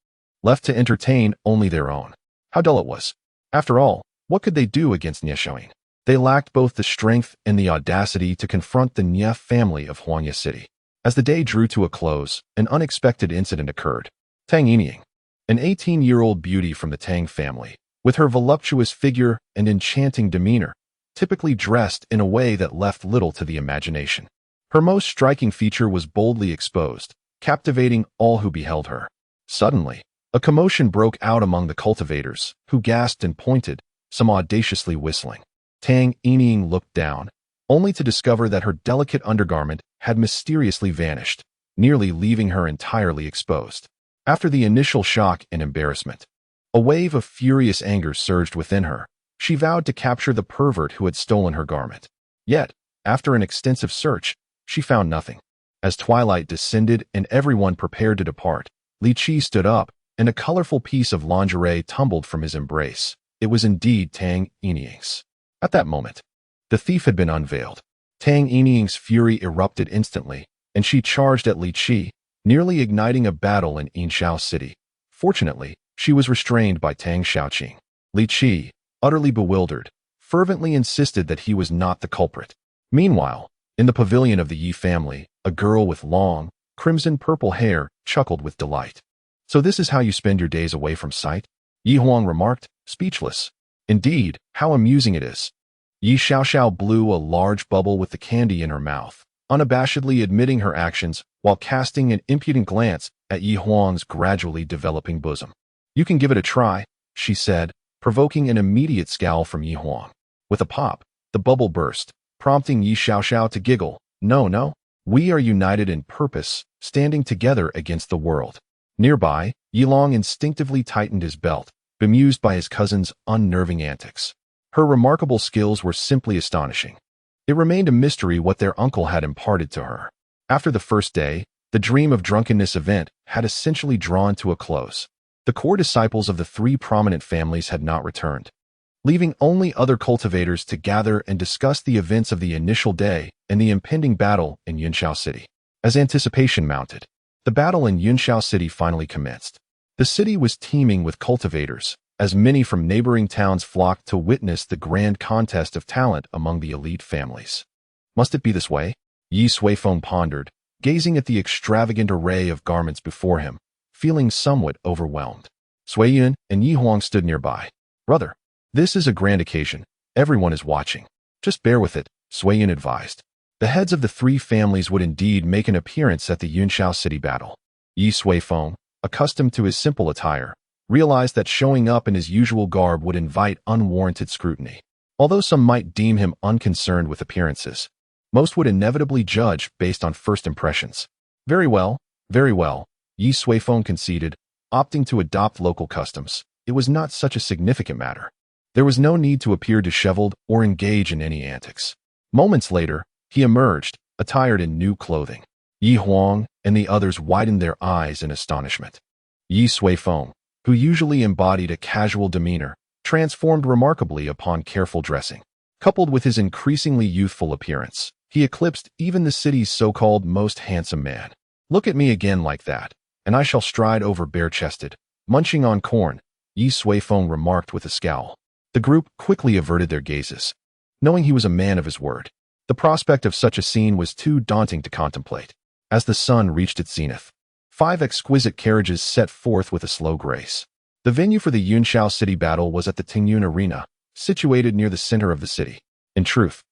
left to entertain only their own. How dull it was. After all, what could they do against Ye Suifeng? They lacked both the strength and the audacity to confront the Ye family of Huangye City. As the day drew to a close, an unexpected incident occurred. Tang Yinying, an 18-year-old beauty from the Tang family, with her voluptuous figure and enchanting demeanor, typically dressed in a way that left little to the imagination. Her most striking feature was boldly exposed, captivating all who beheld her. Suddenly, a commotion broke out among the cultivators, who gasped and pointed, some audaciously whistling. Tang Yining looked down, only to discover that her delicate undergarment had mysteriously vanished, nearly leaving her entirely exposed. After the initial shock and embarrassment, a wave of furious anger surged within her. She vowed to capture the pervert who had stolen her garment. Yet, after an extensive search, she found nothing. As twilight descended and everyone prepared to depart, Li Qi stood up, and a colorful piece of lingerie tumbled from his embrace. It was indeed Tang Yining's. At that moment, the thief had been unveiled. Tang Yining's fury erupted instantly, and she charged at Li Qi, nearly igniting a battle in Yunxiao City. Fortunately, she was restrained by Tang Xiaoqing. Li Qi, utterly bewildered, fervently insisted that he was not the culprit. Meanwhile, in the pavilion of the Ye family, a girl with long, crimson-purple hair chuckled with delight. "So this is how you spend your days away from sight?" Yi Huang remarked, speechless. "Indeed, how amusing it is." Ye Suifeng blew a large bubble with the candy in her mouth, unabashedly admitting her actions while casting an impudent glance at Yi Huang's gradually developing bosom. "You can give it a try," she said, provoking an immediate scowl from Yi Huang. With a pop, the bubble burst, prompting Ye Suifeng to giggle. No, we are united in purpose, standing together against the world." Nearby, Yi Long instinctively tightened his belt, bemused by his cousin's unnerving antics. Her remarkable skills were simply astonishing. It remained a mystery what their uncle had imparted to her. After the first day, the dream of drunkenness event had essentially drawn to a close. The core disciples of the three prominent families had not returned, leaving only other cultivators to gather and discuss the events of the initial day and the impending battle in Yunxiao City. As anticipation mounted, the battle in Yunxiao City finally commenced. The city was teeming with cultivators, as many from neighboring towns flocked to witness the grand contest of talent among the elite families. Must it be this way? Ye Suifeng pondered, gazing at the extravagant array of garments before him, feeling somewhat overwhelmed. Sui Yun and Yi Huang stood nearby. "Brother, this is a grand occasion. Everyone is watching. Just bear with it," Sui Yun advised. The heads of the three families would indeed make an appearance at the Yunxiao City battle. Ye Suifeng, accustomed to his simple attire, realized that showing up in his usual garb would invite unwarranted scrutiny. Although some might deem him unconcerned with appearances, most would inevitably judge based on first impressions. Very well, Ye Suifeng conceded, opting to adopt local customs. It was not such a significant matter. There was no need to appear disheveled or engage in any antics. Moments later, he emerged, attired in new clothing. Yi Huang and the others widened their eyes in astonishment. Ye Suifeng, who usually embodied a casual demeanor, transformed remarkably upon careful dressing. Coupled with his increasingly youthful appearance, he eclipsed even the city's so-called most handsome man. "Look at me again like that, and I shall stride over bare-chested, munching on corn," Ye Suifeng remarked with a scowl. The group quickly averted their gazes, knowing he was a man of his word. The prospect of such a scene was too daunting to contemplate. As the sun reached its zenith, 5 exquisite carriages set forth with a slow grace. The venue for the Yunxiao City battle was at the Tingyun Arena, situated near the center of the city. In truth,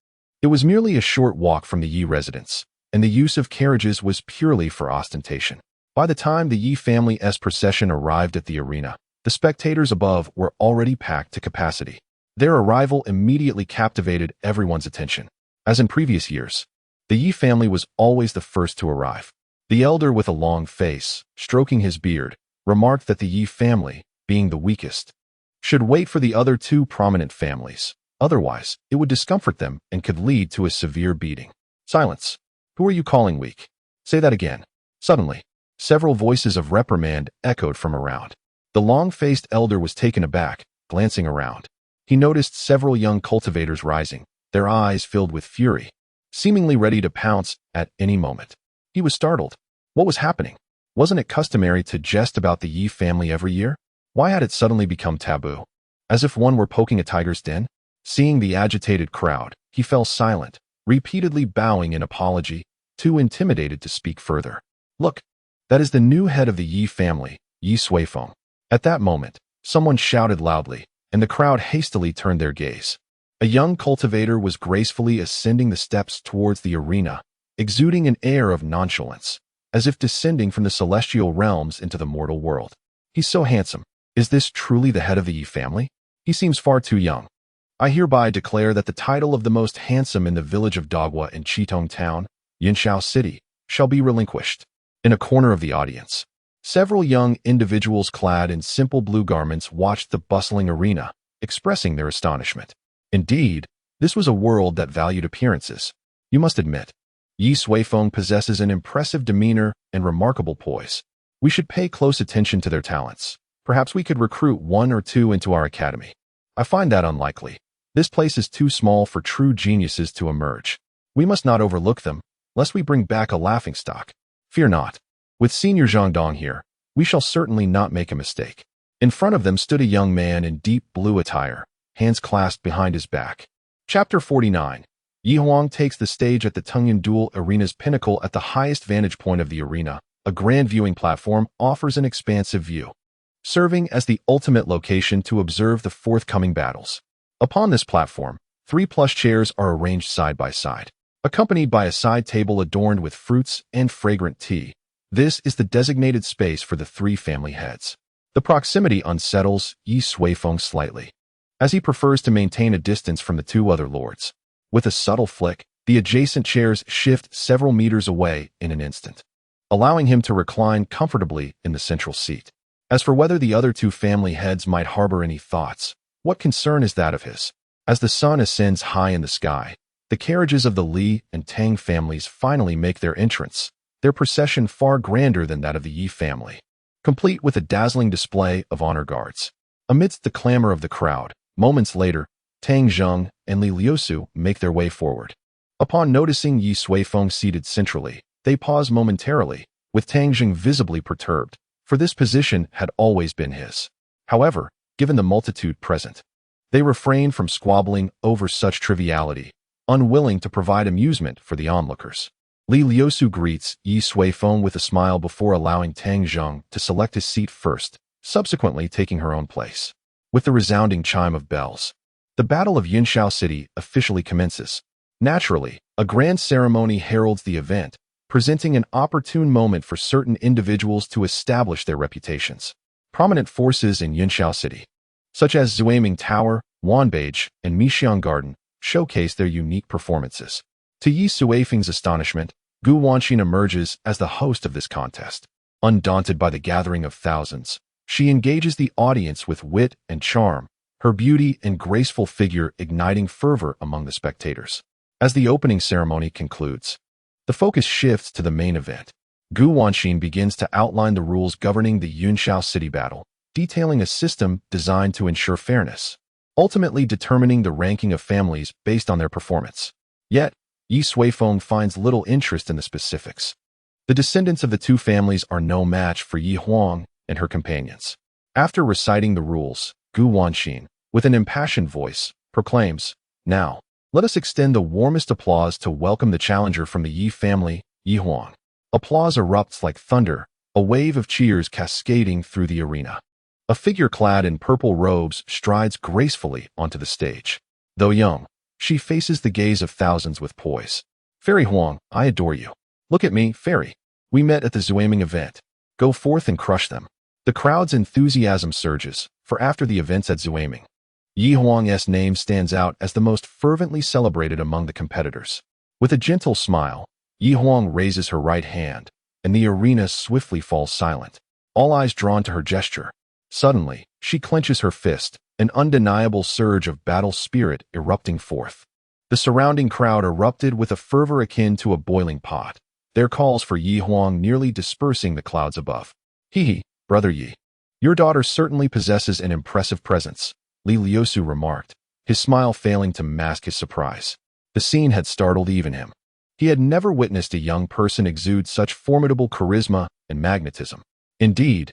it was merely a short walk from the Yi residence, and the use of carriages was purely for ostentation. By the time the Yi family's procession arrived at the arena, the spectators above were already packed to capacity. Their arrival immediately captivated everyone's attention. As in previous years, the Yi family was always the first to arrive. The elder with a long face, stroking his beard, remarked that the Yi family, being the weakest, should wait for the other 2 prominent families. Otherwise, it would discomfort them and could lead to a severe beating. "Silence! Who are you calling weak? Say that again." Suddenly, several voices of reprimand echoed from around. The long-faced elder was taken aback, glancing around. He noticed several young cultivators rising, their eyes filled with fury, seemingly ready to pounce at any moment. He was startled. What was happening? Wasn't it customary to jest about the Yi family every year? Why had it suddenly become taboo? As if one were poking a tiger's den? Seeing the agitated crowd, he fell silent, repeatedly bowing in apology, too intimidated to speak further. "Look, that is the new head of the Yi family, Ye Suifeng." At that moment, someone shouted loudly, and the crowd hastily turned their gaze. A young cultivator was gracefully ascending the steps towards the arena, exuding an air of nonchalance, as if descending from the celestial realms into the mortal world. He's so handsome. Is this truly the head of the Ye family? He seems far too young. I hereby declare that the title of the most handsome in the village of Dagua in Chitong Town, Yunxiao City, shall be relinquished. In a corner of the audience, several young individuals clad in simple blue garments watched the bustling arena, expressing their astonishment. Indeed, this was a world that valued appearances. You must admit, Ye Suifeng possesses an impressive demeanor and remarkable poise. We should pay close attention to their talents. Perhaps we could recruit one or two into our academy. I find that unlikely. This place is too small for true geniuses to emerge. We must not overlook them, lest we bring back a laughingstock. Fear not. With Senior Zhangdong here, we shall certainly not make a mistake. In front of them stood a young man in deep blue attire, hands clasped behind his back. Chapter 49. Yi Huang takes the stage at the Tungyan Duel Arena's pinnacle. At the highest vantage point of the arena, a grand viewing platform offers an expansive view, serving as the ultimate location to observe the forthcoming battles. Upon this platform, 3 plush chairs are arranged side by side, accompanied by a side table adorned with fruits and fragrant tea. This is the designated space for the 3 family heads. The proximity unsettles Ye Suifeng slightly, as he prefers to maintain a distance from the 2 other lords. With a subtle flick, the adjacent chairs shift several meters away in an instant, allowing him to recline comfortably in the central seat. As for whether the other 2 family heads might harbor any thoughts, what concern is that of his? As the sun ascends high in the sky, the carriages of the Li and Tang families finally make their entrance, their procession far grander than that of the Yi family, complete with a dazzling display of honor guards. Amidst the clamor of the crowd, moments later, Tang Zheng and Li Liusu make their way forward. Upon noticing Ye Suifeng seated centrally, they pause momentarily, with Tang Zheng visibly perturbed, for this position had always been his. However, given the multitude present, they refrain from squabbling over such triviality, unwilling to provide amusement for the onlookers. Li Liusu greets Ye Suifeng with a smile before allowing Tang Zheng to select his seat first, subsequently taking her own place. With the resounding chime of bells, the Battle of Yunxiao City officially commences. Naturally, a grand ceremony heralds the event, presenting an opportune moment for certain individuals to establish their reputations. Prominent forces in Yunxiao City, such as Zuaming Tower, Wanbage, and Mixiang Garden, showcase their unique performances. To Ye Suifeng's astonishment, Gu Wanxin emerges as the host of this contest. Undaunted by the gathering of thousands, she engages the audience with wit and charm, her beauty and graceful figure igniting fervor among the spectators. As the opening ceremony concludes, the focus shifts to the main event. Gu Wanxin begins to outline the rules governing the Yunxiao City battle, detailing a system designed to ensure fairness, ultimately determining the ranking of families based on their performance. Yet, Ye Suifeng finds little interest in the specifics. The descendants of the 2 families are no match for Yi Huang and her companions. After reciting the rules, Gu Wanxin, with an impassioned voice, proclaims, "Now, let us extend the warmest applause to welcome the challenger from the Yi family, Yi Huang." Applause erupts like thunder, a wave of cheers cascading through the arena. A figure clad in purple robes strides gracefully onto the stage. Though young, she faces the gaze of thousands with poise. "Fairy Huang, I adore you. Look at me, Fairy. We met at the Zuaming event. Go forth and crush them." The crowd's enthusiasm surges, for after the events at Zuaming, Yi Huang's name stands out as the most fervently celebrated among the competitors. With a gentle smile, Yi Huang raises her right hand, and the arena swiftly falls silent, all eyes drawn to her gesture. Suddenly, she clenches her fist, an undeniable surge of battle spirit erupting forth. The surrounding crowd erupted with a fervor akin to a boiling pot, their calls for Yi Huang nearly dispersing the clouds above. "Hee, Brother Yi, your daughter certainly possesses an impressive presence," Li Liusu remarked, his smile failing to mask his surprise. The scene had startled even him. He had never witnessed a young person exude such formidable charisma and magnetism. Indeed,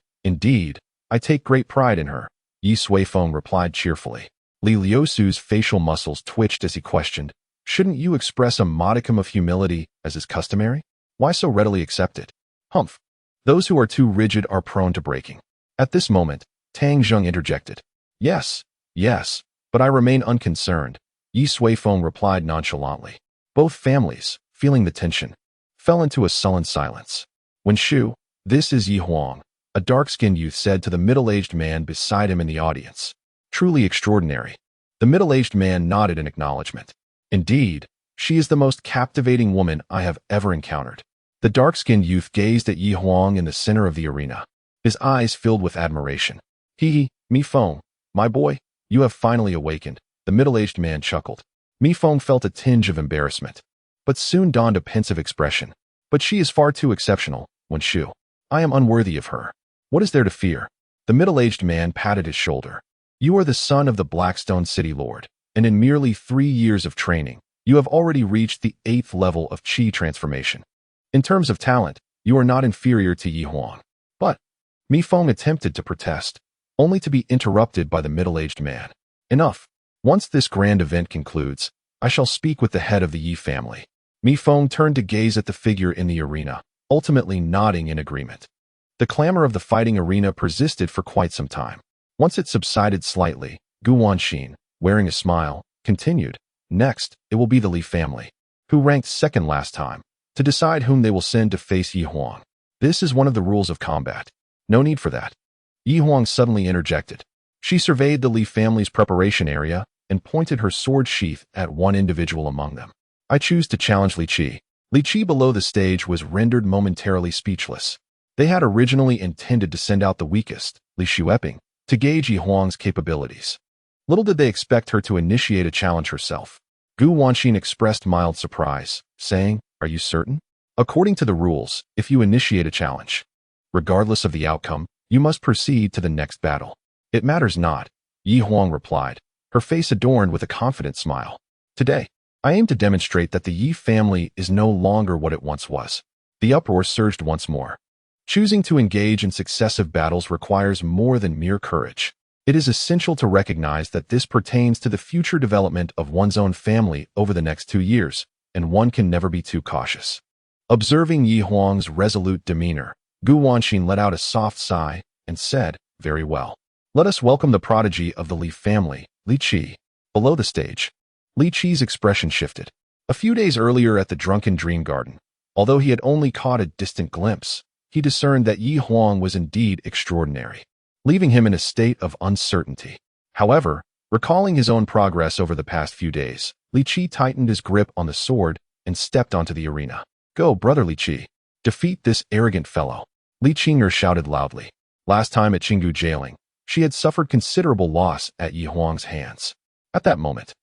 I take great pride in her," Ye Suifeng replied cheerfully. Li Liusu's facial muscles twitched as he questioned, "Shouldn't you express a modicum of humility, as is customary? Why so readily accept it?" "Humph. Those who are too rigid are prone to breaking." At this moment, Tang Zheng interjected. "Yes, Yes, but I remain unconcerned, Ye Suifeng replied nonchalantly. Both families, feeling the tension, fell into a sullen silence. When Shu, this is Ye Huang, a dark-skinned youth said to the middle-aged man beside him in the audience. Truly extraordinary. The middle-aged man nodded in acknowledgement. Indeed, she is the most captivating woman I have ever encountered. The dark-skinned youth gazed at Ye Huang in the center of the arena. His eyes filled with admiration. Mi Feng, my boy, you have finally awakened, the middle-aged man chuckled. Mi Feng felt a tinge of embarrassment, but soon donned a pensive expression. But she is far too exceptional, Wen Shu. I am unworthy of her. What is there to fear? The middle-aged man patted his shoulder. You are the son of the Blackstone City Lord, and in merely 3 years of training, you have already reached the 8th level of Qi transformation. In terms of talent, you are not inferior to Ye Huang. But Mi Feng attempted to protest, only to be interrupted by the middle-aged man. Enough. Once this grand event concludes, I shall speak with the head of the Ye family. Mi Feng turned to gaze at the figure in the arena, ultimately nodding in agreement. The clamor of the fighting arena persisted for quite some time. Once it subsided slightly, Gu Wanxin, wearing a smile, continued, next, it will be the Li family, who ranked second last time, to decide whom they will send to face Ye Huang. This is one of the rules of combat. No need for that. Ye Huang suddenly interjected. She surveyed the Li family's preparation area and pointed her sword sheath at one individual among them. I choose to challenge Li Qi. Li Qi below the stage was rendered momentarily speechless. They had originally intended to send out the weakest, Li Suifeng, to gauge Ye Huang's capabilities. Little did they expect her to initiate a challenge herself. Gu Wanxin expressed mild surprise, saying, Are you certain? According to the rules, if you initiate a challenge, regardless of the outcome, you must proceed to the next battle. It matters not, Ye Huang replied, her face adorned with a confident smile. Today, I aim to demonstrate that the Ye family is no longer what it once was. The uproar surged once more. Choosing to engage in successive battles requires more than mere courage. It is essential to recognize that this pertains to the future development of one's own family over the next 2 years, and one can never be too cautious. Observing Ye Huang's resolute demeanor, Gu Wanxin let out a soft sigh and said, Very well. Let us welcome the prodigy of the Li family, Li Qi. Below the stage, Li Qi's expression shifted. A few days earlier at the drunken dream garden, although he had only caught a distant glimpse, he discerned that Ye Huang was indeed extraordinary, leaving him in a state of uncertainty. However, recalling his own progress over the past few days, Li Qi tightened his grip on the sword and stepped onto the arena. Go, brother Li Qi. Defeat this arrogant fellow. Li Qing'er shouted loudly. Last time at Qinggu jailing, she had suffered considerable loss at Ye Huang's hands. At that moment,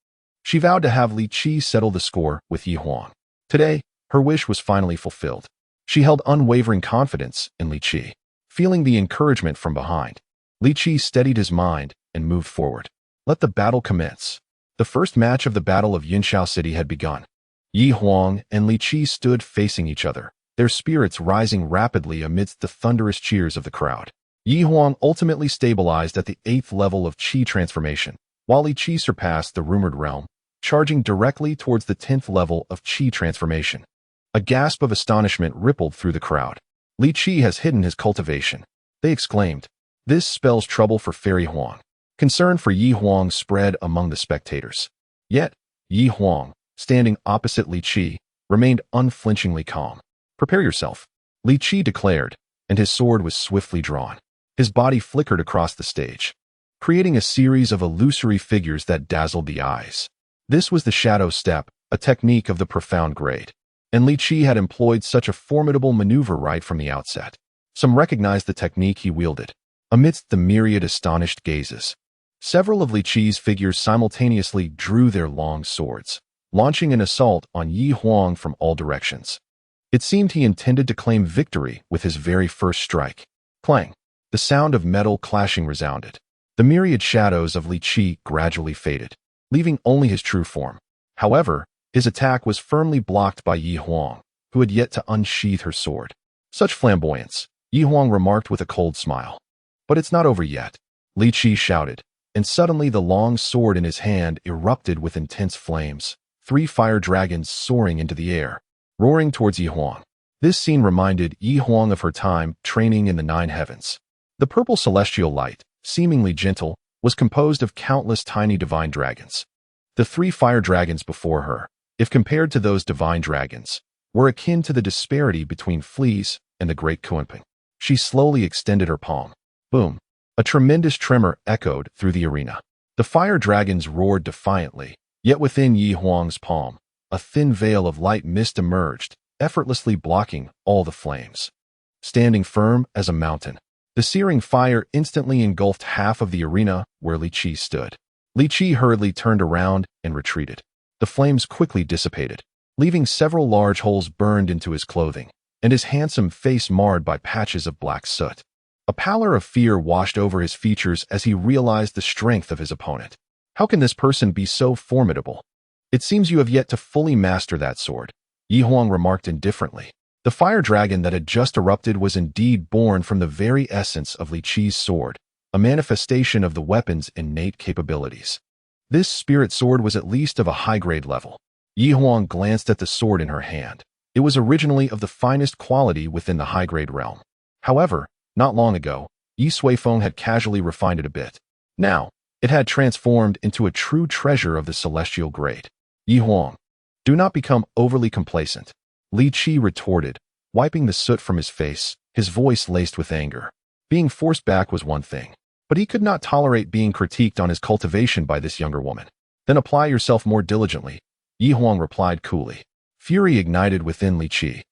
she vowed to have Li Qi settle the score with Ye Huang. Today, her wish was finally fulfilled. She held unwavering confidence in Li Qi. Feeling the encouragement from behind, Li Qi steadied his mind and moved forward. Let the battle commence. The first match of the Battle of Yunxiao City had begun. Ye Huang and Li Qi stood facing each other, their spirits rising rapidly amidst the thunderous cheers of the crowd. Ye Huang ultimately stabilized at the 8th level of Qi transformation, while Li Qi surpassed the rumored realm, charging directly towards the 10th level of Qi transformation. A gasp of astonishment rippled through the crowd. Li Qi has hidden his cultivation, they exclaimed. This spells trouble for Fairy Huang. Concern for Ye Huang spread among the spectators. Yet, Ye Huang, standing opposite Li Qi, remained unflinchingly calm. Prepare yourself, Li Qi declared, and his sword was swiftly drawn. His body flickered across the stage, creating a series of illusory figures that dazzled the eyes. This was the shadow step, a technique of the profound grade, and Li Qi had employed such a formidable maneuver right from the outset. Some recognized the technique he wielded. Amidst the myriad astonished gazes, several of Li Qi's figures simultaneously drew their long swords, launching an assault on Ye Huang from all directions. It seemed he intended to claim victory with his very first strike. Clang! The sound of metal clashing resounded. The myriad shadows of Li Qi gradually faded, leaving only his true form. However, his attack was firmly blocked by Ye Huang, who had yet to unsheath her sword. Such flamboyance, Ye Huang remarked with a cold smile. But it's not over yet, Li Qi shouted, and suddenly the long sword in his hand erupted with intense flames, 3 fire dragons soaring into the air, roaring towards Ye Huang. This scene reminded Ye Huang of her time training in the 9 heavens. The purple celestial light, seemingly gentle, was composed of countless tiny divine dragons. The 3 fire dragons before her, if compared to those divine dragons, were akin to the disparity between fleas and the great Kuanping. She slowly extended her palm. Boom! A tremendous tremor echoed through the arena. The fire dragons roared defiantly, yet within Ye Huang's palm, a thin veil of light mist emerged, effortlessly blocking all the flames. Standing firm as a mountain, the searing fire instantly engulfed half of the arena where Li Qi stood. Li Qi hurriedly turned around and retreated. The flames quickly dissipated, leaving several large holes burned into his clothing, and his handsome face marred by patches of black soot. A pallor of fear washed over his features as he realized the strength of his opponent. How can this person be so formidable? It seems you have yet to fully master that sword, Ye Huang remarked indifferently. The fire dragon that had just erupted was indeed born from the very essence of Li Qi's sword, a manifestation of the weapon's innate capabilities. This spirit sword was at least of a high-grade level. Ye Huang glanced at the sword in her hand. It was originally of the finest quality within the high-grade realm. However, not long ago, Ye Suifeng had casually refined it a bit. Now, it had transformed into a true treasure of the celestial grade. Ye Huang, do not become overly complacent, Li Qi retorted, wiping the soot from his face, his voice laced with anger. Being forced back was one thing, but he could not tolerate being critiqued on his cultivation by this younger woman. Then apply yourself more diligently, Ye Huang replied coolly. Fury ignited within Li Qi.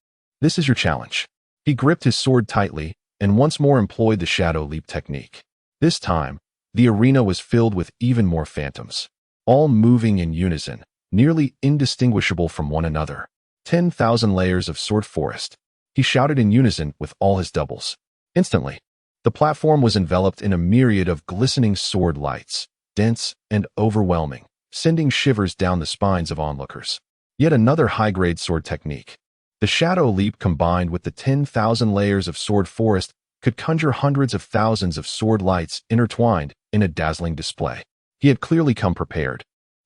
This is your challenge. He gripped his sword tightly and once more employed the shadow leap technique. This time, the arena was filled with even more phantoms, all moving in unison, nearly indistinguishable from one another. 10,000 layers of sword forest. He shouted in unison with all his doubles. Instantly, the platform was enveloped in a myriad of glistening sword lights, dense and overwhelming, sending shivers down the spines of onlookers. Yet another high-grade sword technique. The shadow leap combined with the 10,000 layers of sword forest could conjure hundreds of thousands of sword lights intertwined in a dazzling display. He had clearly come prepared,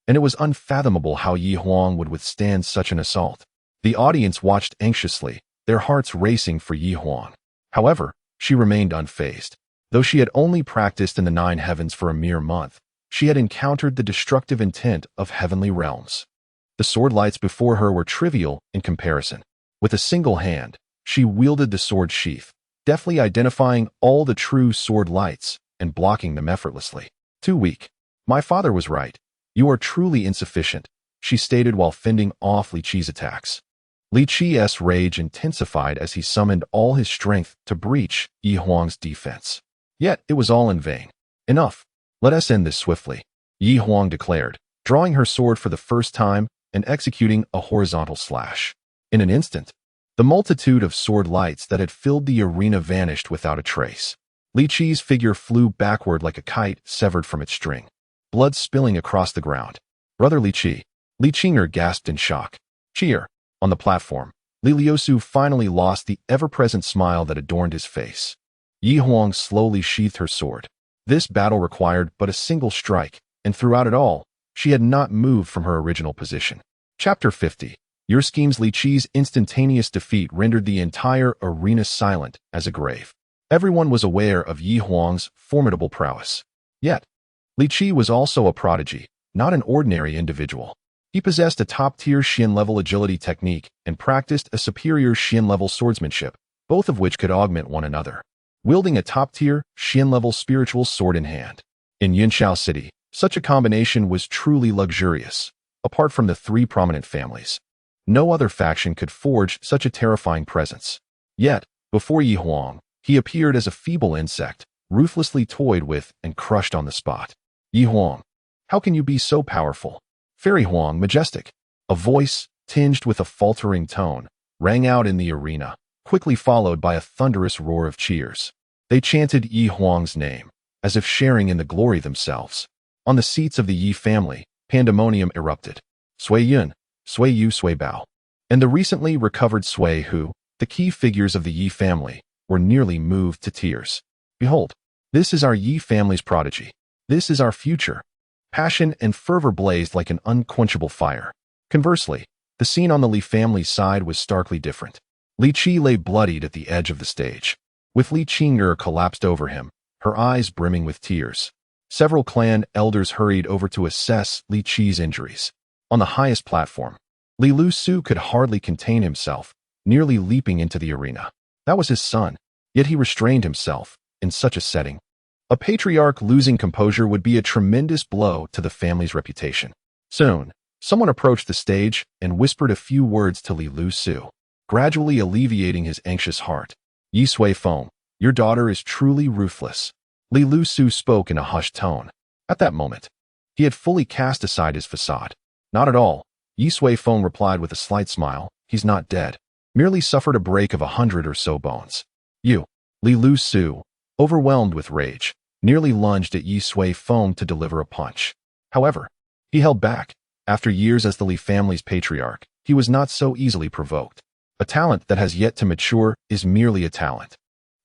and it was unfathomable how Ye Huang would withstand such an assault. The audience watched anxiously, their hearts racing for Ye Huang. However, she remained unfazed. Though she had only practiced in the 9 heavens for a mere month, she had encountered the destructive intent of heavenly realms. The sword lights before her were trivial in comparison. With a single hand, she wielded the sword sheath, deftly identifying all the true sword lights and blocking them effortlessly. Too weak. My father was right. You are truly insufficient, she stated while fending off Li Qi's attacks. Li Qi's rage intensified as he summoned all his strength to breach Ye Huang's defense. Yet it was all in vain. Enough. Let us end this swiftly, Ye Huang declared, drawing her sword for the first time and executing a horizontal slash. In an instant, the multitude of sword lights that had filled the arena vanished without a trace. Li Qi's figure flew backward like a kite severed from its string, blood spilling across the ground. Brother Li Qi, Li Qinger gasped in shock. Cheer. On the platform, Li Liusu finally lost the ever-present smile that adorned his face. Ye Huang slowly sheathed her sword. This battle required but a single strike, and throughout it all, she had not moved from her original position. Chapter 50. Your schemes. Li Qi's instantaneous defeat rendered the entire arena silent as a grave. Everyone was aware of Ye Huang's formidable prowess. Yet, Li Qi was also a prodigy, not an ordinary individual. He possessed a top-tier Xian-level agility technique and practiced a superior Xian-level swordsmanship, both of which could augment one another. Wielding a top-tier Xian-level spiritual sword in hand. In Yunxiao City, such a combination was truly luxurious. Apart from the 3 prominent families, no other faction could forge such a terrifying presence. Yet, before Ye Huang, he appeared as a feeble insect, ruthlessly toyed with and crushed on the spot. Ye Huang, how can you be so powerful? Fairy Huang, majestic. A voice, tinged with a faltering tone, rang out in the arena, quickly followed by a thunderous roar of cheers. They chanted Ye Huang's name, as if sharing in the glory themselves. On the seats of the Ye family, pandemonium erupted. Sui Yun, Sui Yu, Sui Bao, and the recently recovered Sui Hu, the key figures of the Ye family, were nearly moved to tears. Behold, this is our Ye family's prodigy. This is our future. Passion and fervor blazed like an unquenchable fire. Conversely, the scene on the Li family's side was starkly different. Li Qi lay bloodied at the edge of the stage, with Li Qinger collapsed over him, her eyes brimming with tears. Several clan elders hurried over to assess Li Qi's injuries. On the highest platform, Li Lu Su could hardly contain himself, nearly leaping into the arena. That was his son, yet he restrained himself in such a setting. A patriarch losing composure would be a tremendous blow to the family's reputation. Soon, someone approached the stage and whispered a few words to Li Lu Su, gradually alleviating his anxious heart. Ye Suifeng, your daughter is truly ruthless. Li Lu Su spoke in a hushed tone. At that moment, he had fully cast aside his facade. Not at all, Ye Suifeng replied with a slight smile. He's not dead, merely suffered a break of 100 or so bones. You, Li Lu Su, overwhelmed with rage, nearly lunged at Ye Suifeng to deliver a punch. However, he held back. After years as the Li family's patriarch, he was not so easily provoked. A talent that has yet to mature is merely a talent.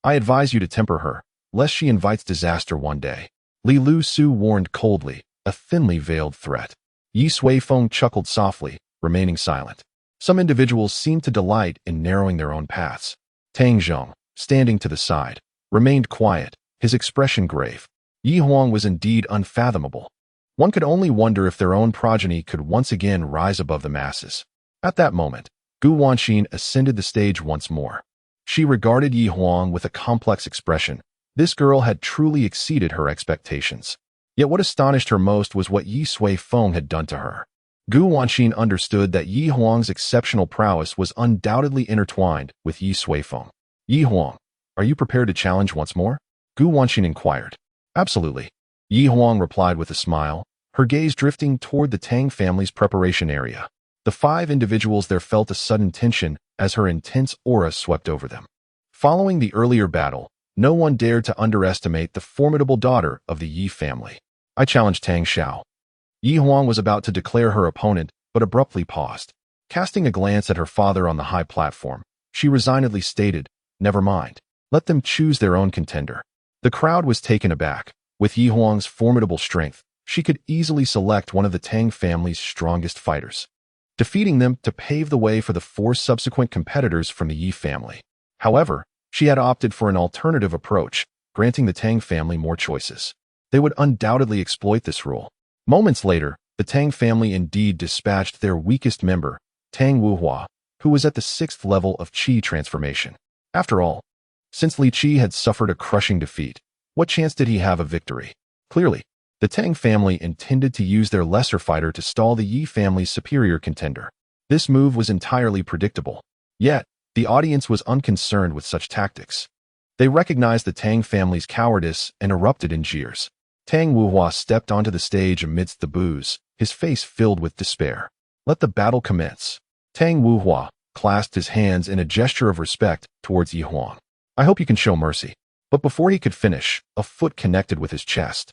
I advise you to temper her, lest she invites disaster one day. Li Lu Su warned coldly, a thinly veiled threat. Ye Suifeng chuckled softly, remaining silent. Some individuals seemed to delight in narrowing their own paths. Tang Zhong, standing to the side, remained quiet, his expression grave. Yi Huang was indeed unfathomable. One could only wonder if their own progeny could once again rise above the masses. At that moment, Gu Wanxin ascended the stage once more. She regarded Yi Huang with a complex expression. This girl had truly exceeded her expectations. Yet what astonished her most was what Ye Suifeng had done to her. Gu Wanxin understood that Yi Huang's exceptional prowess was undoubtedly intertwined with Ye Suifeng. Yi Huang, are you prepared to challenge once more? Gu Wanxin inquired. Absolutely. Yi Huang replied with a smile, her gaze drifting toward the Tang family's preparation area. The 5 individuals there felt a sudden tension as her intense aura swept over them. Following the earlier battle, no one dared to underestimate the formidable daughter of the Yi family. I challenged Tang Xiao. Yi Huang was about to declare her opponent, but abruptly paused. Casting a glance at her father on the high platform, she resignedly stated, never mind. Let them choose their own contender. The crowd was taken aback. With Yi Huang's formidable strength, she could easily select one of the Tang family's strongest fighters, defeating them to pave the way for the 4 subsequent competitors from the Yi family. However, she had opted for an alternative approach, granting the Tang family more choices. They would undoubtedly exploit this rule. Moments later, the Tang family indeed dispatched their weakest member, Tang Wuhua, who was at the 6th level of Qi transformation. After all, since Li Qi had suffered a crushing defeat, what chance did he have of victory? Clearly, the Tang family intended to use their lesser fighter to stall the Yi family's superior contender. This move was entirely predictable. Yet, the audience was unconcerned with such tactics. They recognized the Tang family's cowardice and erupted in jeers. Tang Wuhua stepped onto the stage amidst the boos, his face filled with despair. Let the battle commence. Tang Wuhua clasped his hands in a gesture of respect towards Yi Huang. I hope you can show mercy. But before he could finish, a foot connected with his chest,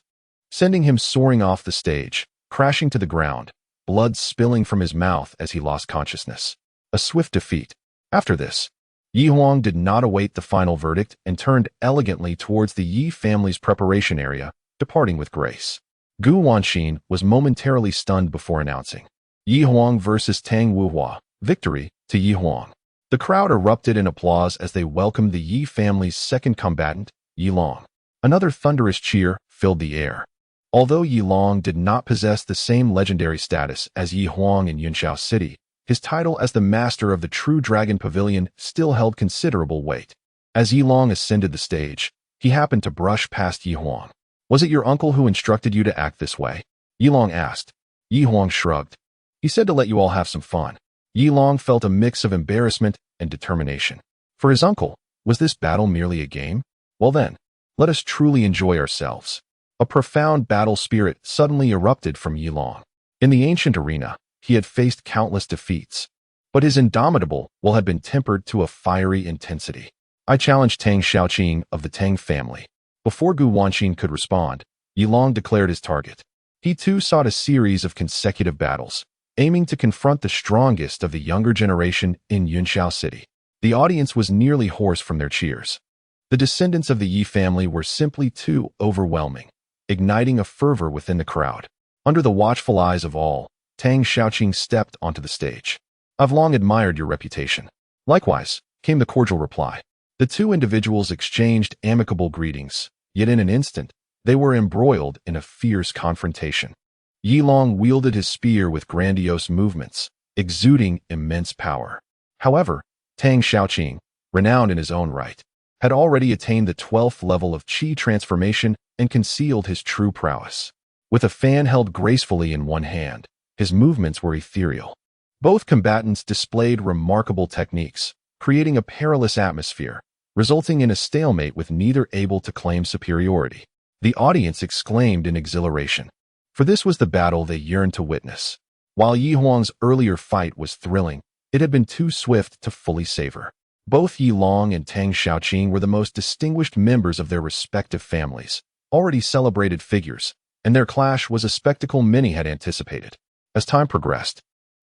sending him soaring off the stage, crashing to the ground, blood spilling from his mouth as he lost consciousness. A swift defeat. After this, Yi Huang did not await the final verdict and turned elegantly towards the Yi family's preparation area, departing with grace. Gu Wanxin was momentarily stunned before announcing, Yi Huang versus Tang Wuhua, victory to Yi Huang. The crowd erupted in applause as they welcomed the Yi family's second combatant, Yi Long. Another thunderous cheer filled the air. Although Yi Long did not possess the same legendary status as Yi Huang in Yunxiao City, his title as the master of the True Dragon Pavilion still held considerable weight. As Yi Long ascended the stage, he happened to brush past Yi Huang. Was it your uncle who instructed you to act this way? Yi Long asked. Yi Huang shrugged. He said to let you all have some fun. Yi Long felt a mix of embarrassment and determination. For his uncle, was this battle merely a game? Well then, let us truly enjoy ourselves. A profound battle spirit suddenly erupted from Yi Long. In the ancient arena, he had faced countless defeats, but his indomitable will had been tempered to a fiery intensity. I challenged Tang Xiaoqing of the Tang family. Before Gu Wanxin could respond, Yi Long declared his target. He too sought a series of consecutive battles, aiming to confront the strongest of the younger generation in Yunxiao City. The audience was nearly hoarse from their cheers. The descendants of the Yi family were simply too overwhelming, igniting a fervor within the crowd. Under the watchful eyes of all, Tang Xiaoqing stepped onto the stage. I've long admired your reputation. Likewise, came the cordial reply. The 2 individuals exchanged amicable greetings, yet in an instant, They were embroiled in a fierce confrontation. Ye Long wielded his spear with grandiose movements, exuding immense power. However, Tang Xiaoqing, renowned in his own right, had already attained the 12th level of qi transformation and concealed his true prowess. With a fan held gracefully in one hand, his movements were ethereal. Both combatants displayed remarkable techniques, creating a perilous atmosphere, resulting in a stalemate with neither able to claim superiority. The audience exclaimed in exhilaration, for this was the battle they yearned to witness. While Yi Huang's earlier fight was thrilling, it had been too swift to fully savor. Both Ye Long and Tang Xiaoqing were the most distinguished members of their respective families, already celebrated figures, and their clash was a spectacle many had anticipated. As time progressed,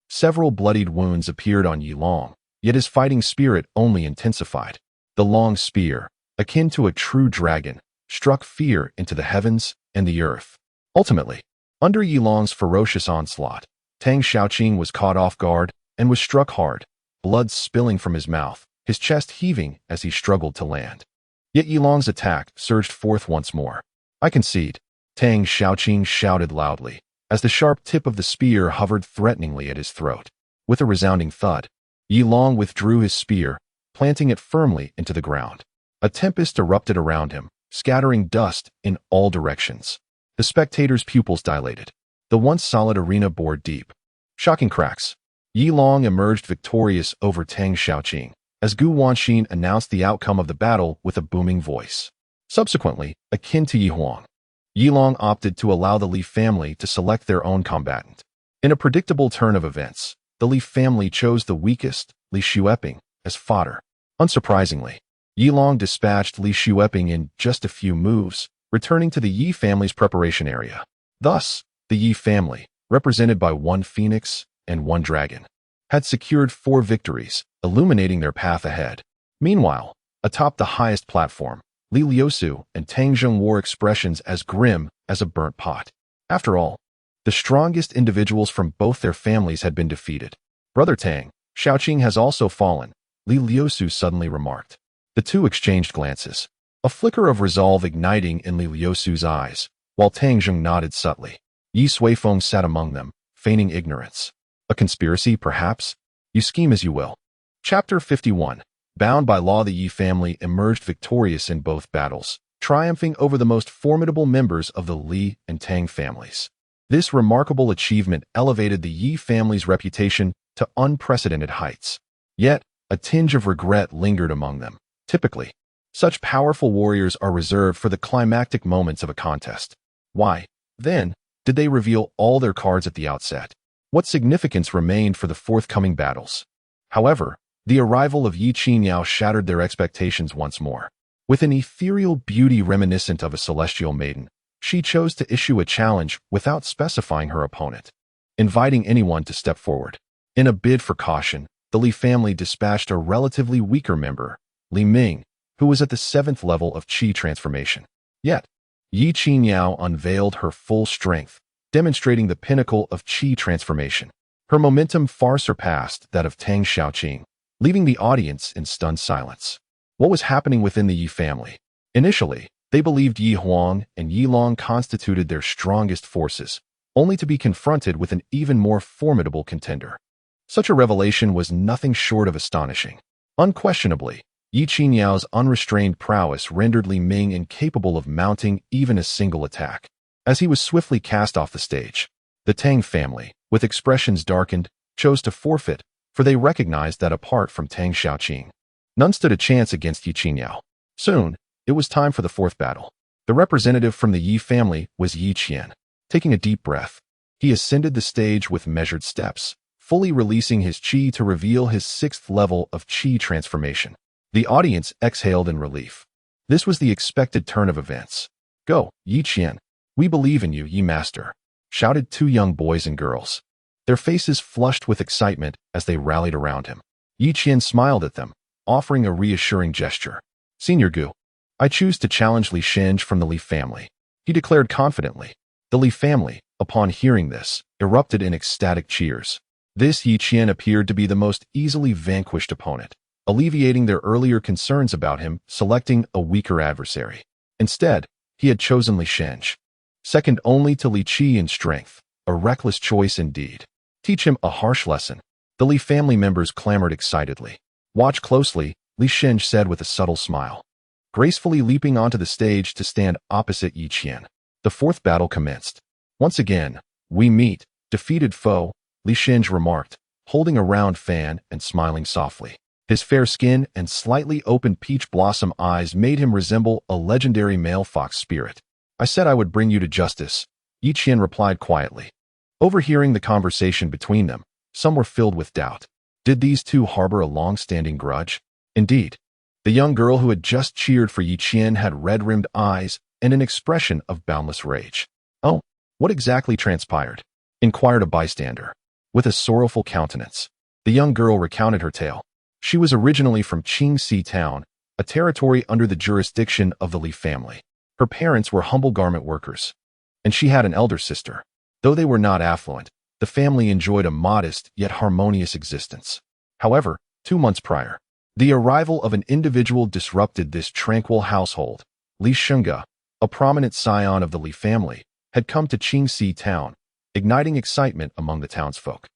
several bloodied wounds appeared on Ye Long, yet his fighting spirit only intensified. The long spear, akin to a true dragon, struck fear into the heavens and the earth. Ultimately, under Ye Long's ferocious onslaught, Tang Xiaoqing was caught off guard and was struck hard, blood spilling from his mouth, his chest heaving as he struggled to land. Yet Ye Long's attack surged forth once more. I concede, Tang Xiaoqing shouted loudly, as the sharp tip of the spear hovered threateningly at his throat. With a resounding thud, Ye Long withdrew his spear, planting it firmly into the ground. A tempest erupted around him, scattering dust in all directions. The spectators' pupils dilated. The once solid arena bore deep, shocking cracks. Ye Long emerged victorious over Tang Xiaoqing, as Gu Wanxin announced the outcome of the battle with a booming voice. Subsequently, akin to Ye Huang, Ye Long opted to allow the Li family to select their own combatant. In a predictable turn of events, the Li family chose the weakest, Li Suifeng, as fodder. Unsurprisingly, Ye Long dispatched Li Suifeng in just a few moves, returning to the Yi family's preparation area. Thus, the Yi family, represented by one phoenix and one dragon, had secured 4 victories, illuminating their path ahead. Meanwhile, atop the highest platform, Li Liusu and Tang Zheng wore expressions as grim as a burnt pot. After all, the strongest individuals from both their families had been defeated. Brother Tang, Xiaoqing has also fallen, Li Liusu suddenly remarked. The two exchanged glances, a flicker of resolve igniting in Li Liusu's eyes, while Tang Zheng nodded subtly. Ye Suifeng sat among them, feigning ignorance. A conspiracy, perhaps? You scheme as you will. Chapter 51. Bound by law, the Yi family emerged victorious in both battles, triumphing over the most formidable members of the Li and Tang families. This remarkable achievement elevated the Yi family's reputation to unprecedented heights. Yet, a tinge of regret lingered among them. Typically, such powerful warriors are reserved for the climactic moments of a contest. Why, then, did they reveal all their cards at the outset? What significance remained for the forthcoming battles? However, the arrival of Ye Suifeng shattered their expectations once more. With an ethereal beauty reminiscent of a celestial maiden, she chose to issue a challenge without specifying her opponent, inviting anyone to step forward. In a bid for caution, the Li family dispatched a relatively weaker member, Li Ming, who was at the 7th level of qi transformation. Yet, Ye Suifeng unveiled her full strength, demonstrating the pinnacle of qi transformation. Her momentum far surpassed that of Tang Xiaoqing, leaving the audience in stunned silence. What was happening within the Yi family? Initially, they believed Ye Huang and Ye Long constituted their strongest forces, only to be confronted with an even more formidable contender. Such a revelation was nothing short of astonishing. Unquestionably, Ye Suifeng's unrestrained prowess rendered Li Ming incapable of mounting even a single attack. As he was swiftly cast off the stage, the Tang family, with expressions darkened, chose to forfeit, for they recognized that apart from Tang Xiaoqing, none stood a chance against Ye Suifeng. Soon, it was time for the 4th battle. The representative from the Yi family was Yi Qian. Taking a deep breath, he ascended the stage with measured steps, fully releasing his qi to reveal his 6th level of qi transformation. The audience exhaled in relief. This was the expected turn of events. Go, Yi Qian. We believe in you, Yi Master, shouted 2 young boys and girls, their faces flushed with excitement as they rallied around him. Yi Qian smiled at them, offering a reassuring gesture. Senior Gu, I choose to challenge Li Shenge from the Li family, he declared confidently. The Li family, upon hearing this, erupted in ecstatic cheers. This Yi Qian appeared to be the most easily vanquished opponent, alleviating their earlier concerns about him selecting a weaker adversary. Instead, He had chosen Li Shenge, second only to Li Qi in strength, a reckless choice indeed. Teach him a harsh lesson. The Li family members clamored excitedly. Watch closely, Li Shenge said with a subtle smile, gracefully leaping onto the stage to stand opposite Yi Qian. The fourth battle commenced. Once again, we meet, defeated foe, Li Shenge remarked, holding a round fan and smiling softly. His fair skin and slightly opened peach blossom eyes made him resemble a legendary male fox spirit. I said I would bring you to justice, Yi Qian replied quietly. Overhearing the conversation between them, some were filled with doubt. Did these two harbor a long-standing grudge? Indeed, the young girl who had just cheered for Yi Qian had red-rimmed eyes and an expression of boundless rage. Oh, what exactly transpired? Inquired a bystander. With a sorrowful countenance, the young girl recounted her tale. She was originally from Qingxi Town, a territory under the jurisdiction of the Li family. Her parents were humble garment workers, and she had an elder sister. Though they were not affluent, the family enjoyed a modest yet harmonious existence. However, 2 months prior, the arrival of an individual disrupted this tranquil household. Li Shenge, a prominent scion of the Li family, had come to Qingxi Town, igniting excitement among the townsfolk,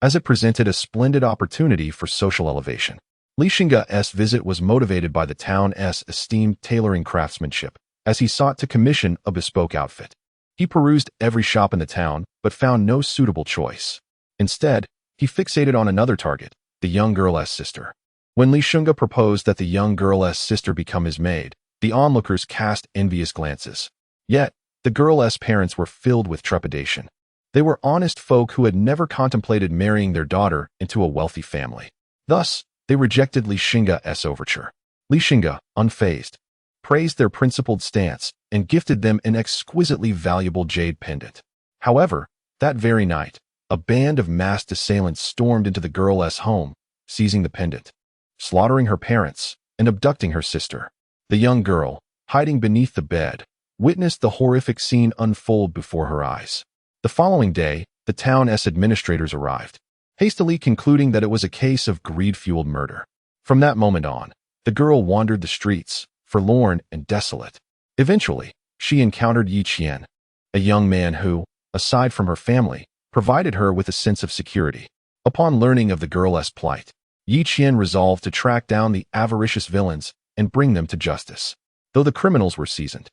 as it presented a splendid opportunity for social elevation. Li Shenge's visit was motivated by the town's esteemed tailoring craftsmanship, as he sought to commission a bespoke outfit. He perused every shop in the town, but found no suitable choice. Instead, he fixated on another target, the young girl's sister. When Li Shenge proposed that the young girl's sister become his maid, the onlookers cast envious glances. Yet, the girl's parents were filled with trepidation. They were honest folk who had never contemplated marrying their daughter into a wealthy family. Thus, they rejected Li Shenge's overture. Li Shenge, unfazed, praised their principled stance and gifted them an exquisitely valuable jade pendant. However, that very night, a band of masked assailants stormed into the girl's home, seizing the pendant, slaughtering her parents, and abducting her sister. The young girl, hiding beneath the bed, witnessed the horrific scene unfold before her eyes. The following day, the town's administrators arrived, hastily concluding that it was a case of greed-fueled murder. From that moment on, the girl wandered the streets, forlorn and desolate. Eventually, she encountered Yi Qian, a young man who, aside from her family, provided her with a sense of security. Upon learning of the girl's plight, Yi Qian resolved to track down the avaricious villains and bring them to justice. Though the criminals were seasoned,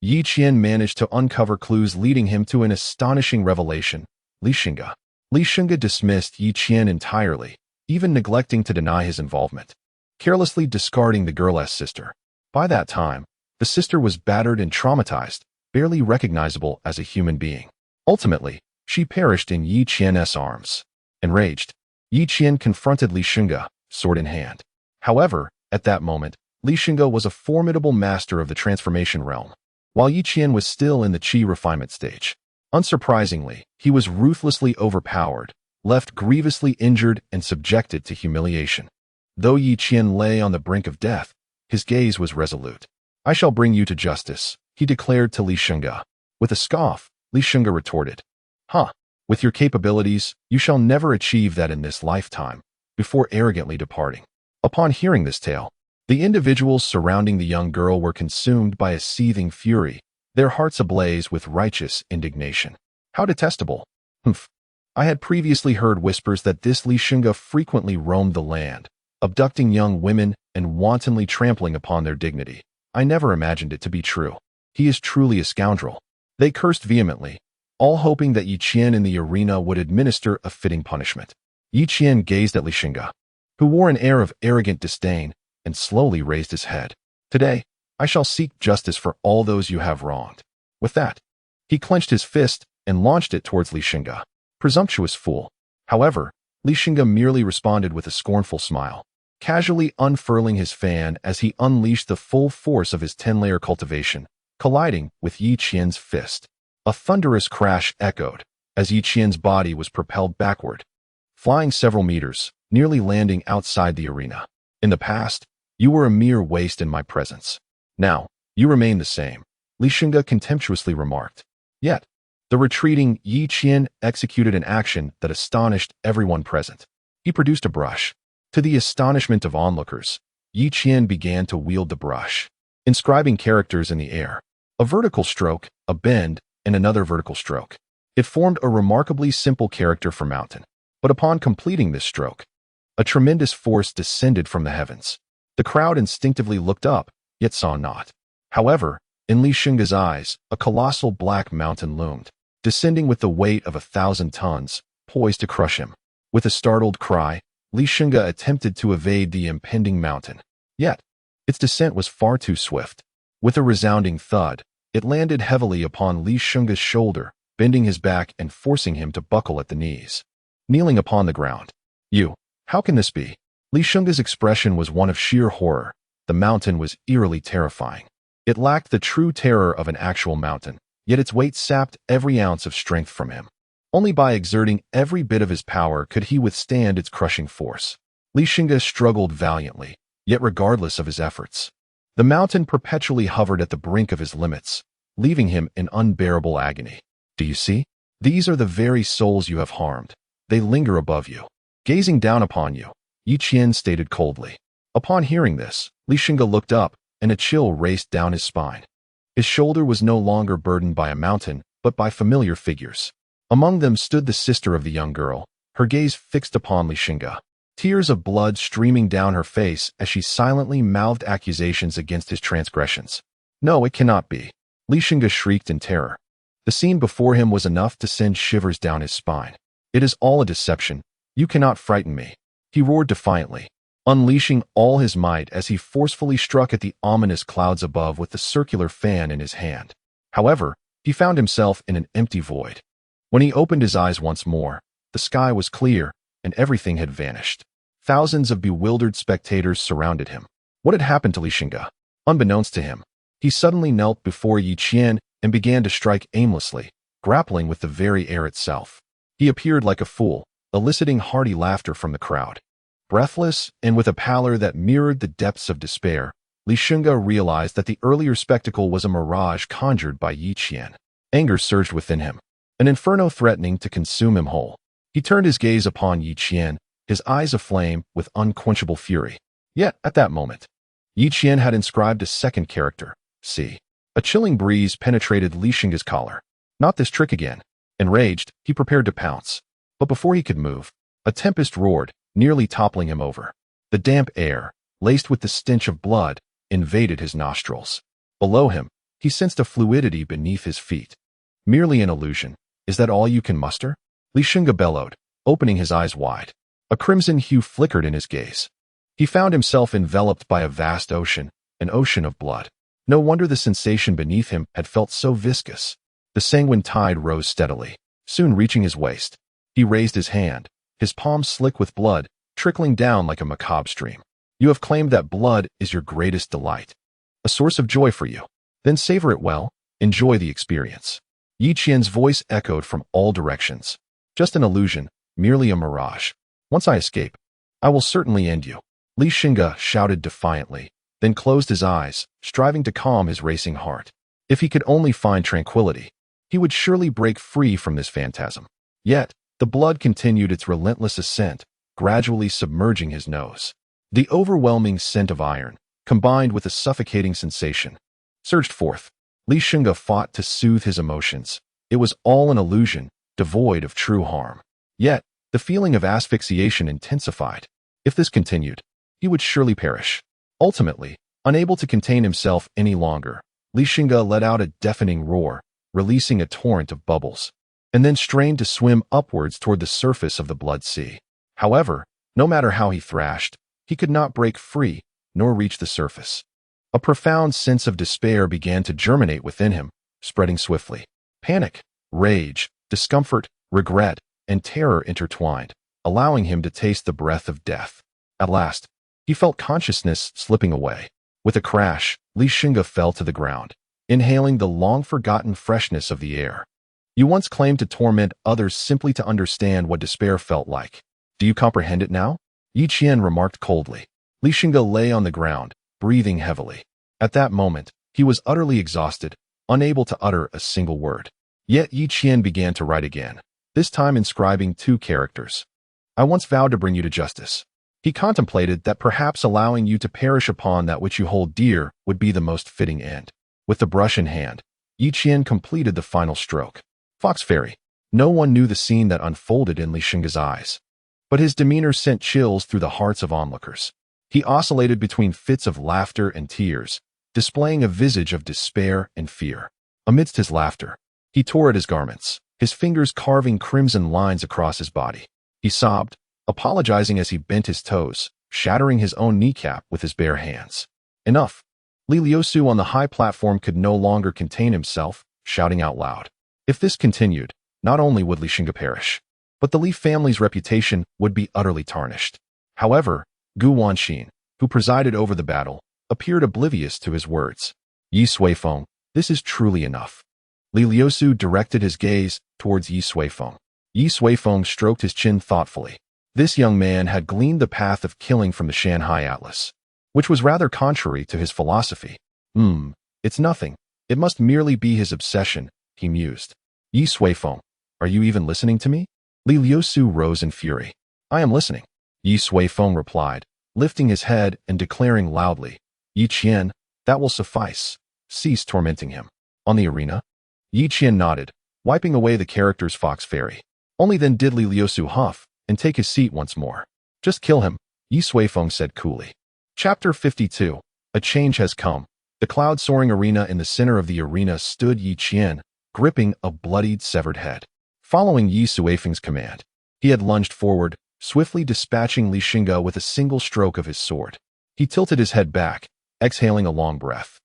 Yi Qian managed to uncover clues leading him to an astonishing revelation. Li Shenge dismissed Yi Qian entirely, even neglecting to deny his involvement, carelessly discarding the girl's sister. By that time, the sister was battered and traumatized, barely recognizable as a human being. Ultimately, she perished in Yi Qian's arms. Enraged, Yi Qian confronted Li Shenge, sword in hand. However, at that moment, Li Shenge was a formidable master of the transformation realm, while Yi Qian was still in the qi refinement stage. Unsurprisingly, he was ruthlessly overpowered, left grievously injured and subjected to humiliation. Though Yi Qian lay on the brink of death, his gaze was resolute. I shall bring you to justice, he declared to Li Shenge. With a scoff, Li Shenge retorted, Huh, with your capabilities, you shall never achieve that in this lifetime, before arrogantly departing. Upon hearing this tale, the individuals surrounding the young girl were consumed by a seething fury, their hearts ablaze with righteous indignation. How detestable! Humph. I had previously heard whispers that this Li Shenge frequently roamed the land, abducting young women and wantonly trampling upon their dignity. I never imagined it to be true. He is truly a scoundrel. They cursed vehemently, all hoping that Yi Qian in the arena would administer a fitting punishment. Yi Qian gazed at Li Shenge, who wore an air of arrogant disdain, and slowly raised his head. Today, I shall seek justice for all those you have wronged. With that, he clenched his fist and launched it towards Li Shenge. Presumptuous fool. However, Li Shenge merely responded with a scornful smile, casually unfurling his fan as he unleashed the full force of his 10-layer cultivation, colliding with Yi Qian's fist. A thunderous crash echoed as Yi Qian's body was propelled backward, flying several meters, nearly landing outside the arena. In the past, you were a mere waste in my presence. Now, you remain the same, Li Shenge contemptuously remarked. Yet, the retreating Yi Qian executed an action that astonished everyone present. He produced a brush. To the astonishment of onlookers, Yi Qian began to wield the brush, inscribing characters in the air. A vertical stroke, a bend, and another vertical stroke. It formed a remarkably simple character for mountain. But upon completing this stroke, a tremendous force descended from the heavens. The crowd instinctively looked up, yet saw not. However, in Li Xingge's eyes, a colossal black mountain loomed, descending with the weight of 1,000 tons, poised to crush him. With a startled cry, Li Xingge attempted to evade the impending mountain. Yet, its descent was far too swift. With a resounding thud, it landed heavily upon Li Xingge's shoulder, bending his back and forcing him to buckle at the knees. Kneeling upon the ground. How can this be? Li Xingge's expression was one of sheer horror. The mountain was eerily terrifying. It lacked the true terror of an actual mountain, yet its weight sapped every ounce of strength from him. Only by exerting every bit of his power could he withstand its crushing force. Li Xingge struggled valiantly, yet regardless of his efforts, the mountain perpetually hovered at the brink of his limits, leaving him in unbearable agony. Do you see? These are the very souls you have harmed. They linger above you, gazing down upon you, Yi Qian stated coldly. Upon hearing this, Li Xingge looked up, and a chill raced down his spine. His shoulder was no longer burdened by a mountain, but by familiar figures. Among them stood the sister of the young girl, her gaze fixed upon Li Xingge, tears of blood streaming down her face as she silently mouthed accusations against his transgressions. No, it cannot be. Li Xingge shrieked in terror. The scene before him was enough to send shivers down his spine. It is all a deception. You cannot frighten me, he roared defiantly, unleashing all his might as he forcefully struck at the ominous clouds above with the circular fan in his hand. However, he found himself in an empty void. When he opened his eyes once more, the sky was clear, and everything had vanished. Thousands of bewildered spectators surrounded him. What had happened to Li Xingge? Unbeknownst to him, he suddenly knelt before Yi Qian and began to strike aimlessly, grappling with the very air itself. He appeared like a fool, eliciting hearty laughter from the crowd. Breathless and with a pallor that mirrored the depths of despair, Li Xingge realized that the earlier spectacle was a mirage conjured by Yi Qian. Anger surged within him, an inferno threatening to consume him whole. He turned his gaze upon Yi Qian, his eyes aflame with unquenchable fury. Yet, at that moment, Yi Qian had inscribed a second character, C. A chilling breeze penetrated Li Xingge's collar. Not this trick again. Enraged, he prepared to pounce. But before he could move, a tempest roared, nearly toppling him over. The damp air, laced with the stench of blood, invaded his nostrils. Below him, he sensed a fluidity beneath his feet. Merely an illusion. Is that all you can muster? Li Xingge bellowed, opening his eyes wide. A crimson hue flickered in his gaze. He found himself enveloped by a vast ocean, an ocean of blood. No wonder the sensation beneath him had felt so viscous. The sanguine tide rose steadily, soon reaching his waist. He raised his hand, his palm slick with blood, trickling down like a macabre stream. You have claimed that blood is your greatest delight, a source of joy for you. Then savor it well, enjoy the experience. Yi Qian's voice echoed from all directions. Just an illusion, merely a mirage. Once I escape, I will certainly end you. Li Xingge shouted defiantly, then closed his eyes, striving to calm his racing heart. If he could only find tranquility, he would surely break free from this phantasm. Yet, the blood continued its relentless ascent, gradually submerging his nose. The overwhelming scent of iron, combined with a suffocating sensation, surged forth. Li Xingge fought to soothe his emotions. It was all an illusion, devoid of true harm. Yet, the feeling of asphyxiation intensified. If this continued, he would surely perish. Ultimately, unable to contain himself any longer, Li Xingge let out a deafening roar, releasing a torrent of bubbles, and then strained to swim upwards toward the surface of the blood sea. However, no matter how he thrashed, he could not break free, nor reach the surface. A profound sense of despair began to germinate within him, spreading swiftly. Panic, rage, discomfort, regret, and terror intertwined, allowing him to taste the breath of death. At last, he felt consciousness slipping away. With a crash, Li Xingge fell to the ground, inhaling the long-forgotten freshness of the air. You once claimed to torment others simply to understand what despair felt like. Do you comprehend it now? Yi Qian remarked coldly. Li Xingge lay on the ground, breathing heavily. At that moment, he was utterly exhausted, unable to utter a single word. Yet Yi Qian began to write again, this time inscribing 2 characters. I once vowed to bring you to justice. He contemplated that perhaps allowing you to perish upon that which you hold dear would be the most fitting end. With the brush in hand, Yi Qian completed the final stroke. Fox Fairy. No one knew the scene that unfolded in Li Xingge's eyes. But his demeanor sent chills through the hearts of onlookers. He oscillated between fits of laughter and tears, displaying a visage of despair and fear. Amidst his laughter, he tore at his garments, his fingers carving crimson lines across his body. He sobbed, apologizing as he bent his toes, shattering his own kneecap with his bare hands. Enough! Li Liusu on the high platform could no longer contain himself, shouting out loud. If this continued, not only would Li Xingge perish, but the Li family's reputation would be utterly tarnished. However, Gu Wanxin, who presided over the battle, appeared oblivious to his words. Ye Suifeng, this is truly enough. Li Liusu directed his gaze towards Ye Suifeng. Ye Suifeng stroked his chin thoughtfully. This young man had gleaned the path of killing from the Shanghai Atlas, which was rather contrary to his philosophy. It's nothing. It must merely be his obsession, he mused. Ye Suifeng, are you even listening to me? Li Liusu rose in fury. I am listening. Ye Suifeng replied, lifting his head and declaring loudly, Yi Qian, that will suffice. Cease tormenting him. On the arena? Yi Qian nodded, wiping away the character's Fox Fairy. Only then did Li Liusu huff and take his seat once more. Just kill him, Ye Suifeng said coolly. Chapter 52. A change has come. The cloud-soaring arena in the center of the arena stood Yi Qian, gripping a bloodied, severed head. Following Ye Suifeng's command, he had lunged forward, swiftly dispatching Li Xingge with a single stroke of his sword. He tilted his head back, exhaling a long breath,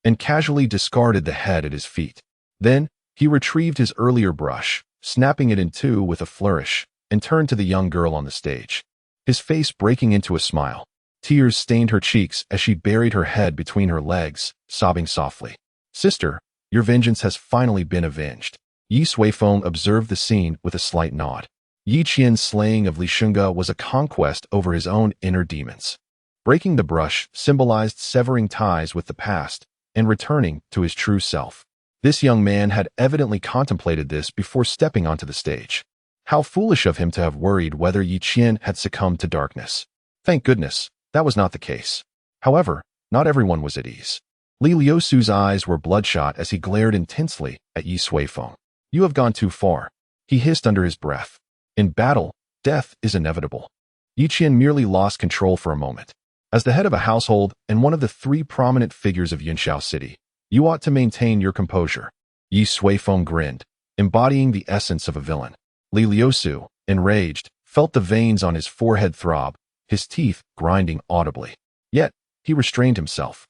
and casually discarded the head at his feet. Then, he retrieved his earlier brush, snapping it in two with a flourish, and turned to the young girl on the stage. His face breaking into a smile. Tears stained her cheeks as she buried her head between her legs, sobbing softly. Sister, your vengeance has finally been avenged. Ye Suifeng observed the scene with a slight nod. Yi Qian's slaying of Li Xingge was a conquest over his own inner demons. Breaking the brush symbolized severing ties with the past and returning to his true self. This young man had evidently contemplated this before stepping onto the stage. How foolish of him to have worried whether Yi Qian had succumbed to darkness. Thank goodness, that was not the case. However, not everyone was at ease. Li Liusu's eyes were bloodshot as he glared intensely at Ye Suifeng. You have gone too far, he hissed under his breath. In battle, death is inevitable. Yi Qian merely lost control for a moment. As the head of a household and one of the three prominent figures of Yunxiao City, you ought to maintain your composure. Ye Suifeng grinned, embodying the essence of a villain. Li Liusu, enraged, felt the veins on his forehead throb, his teeth grinding audibly. Yet, he restrained himself.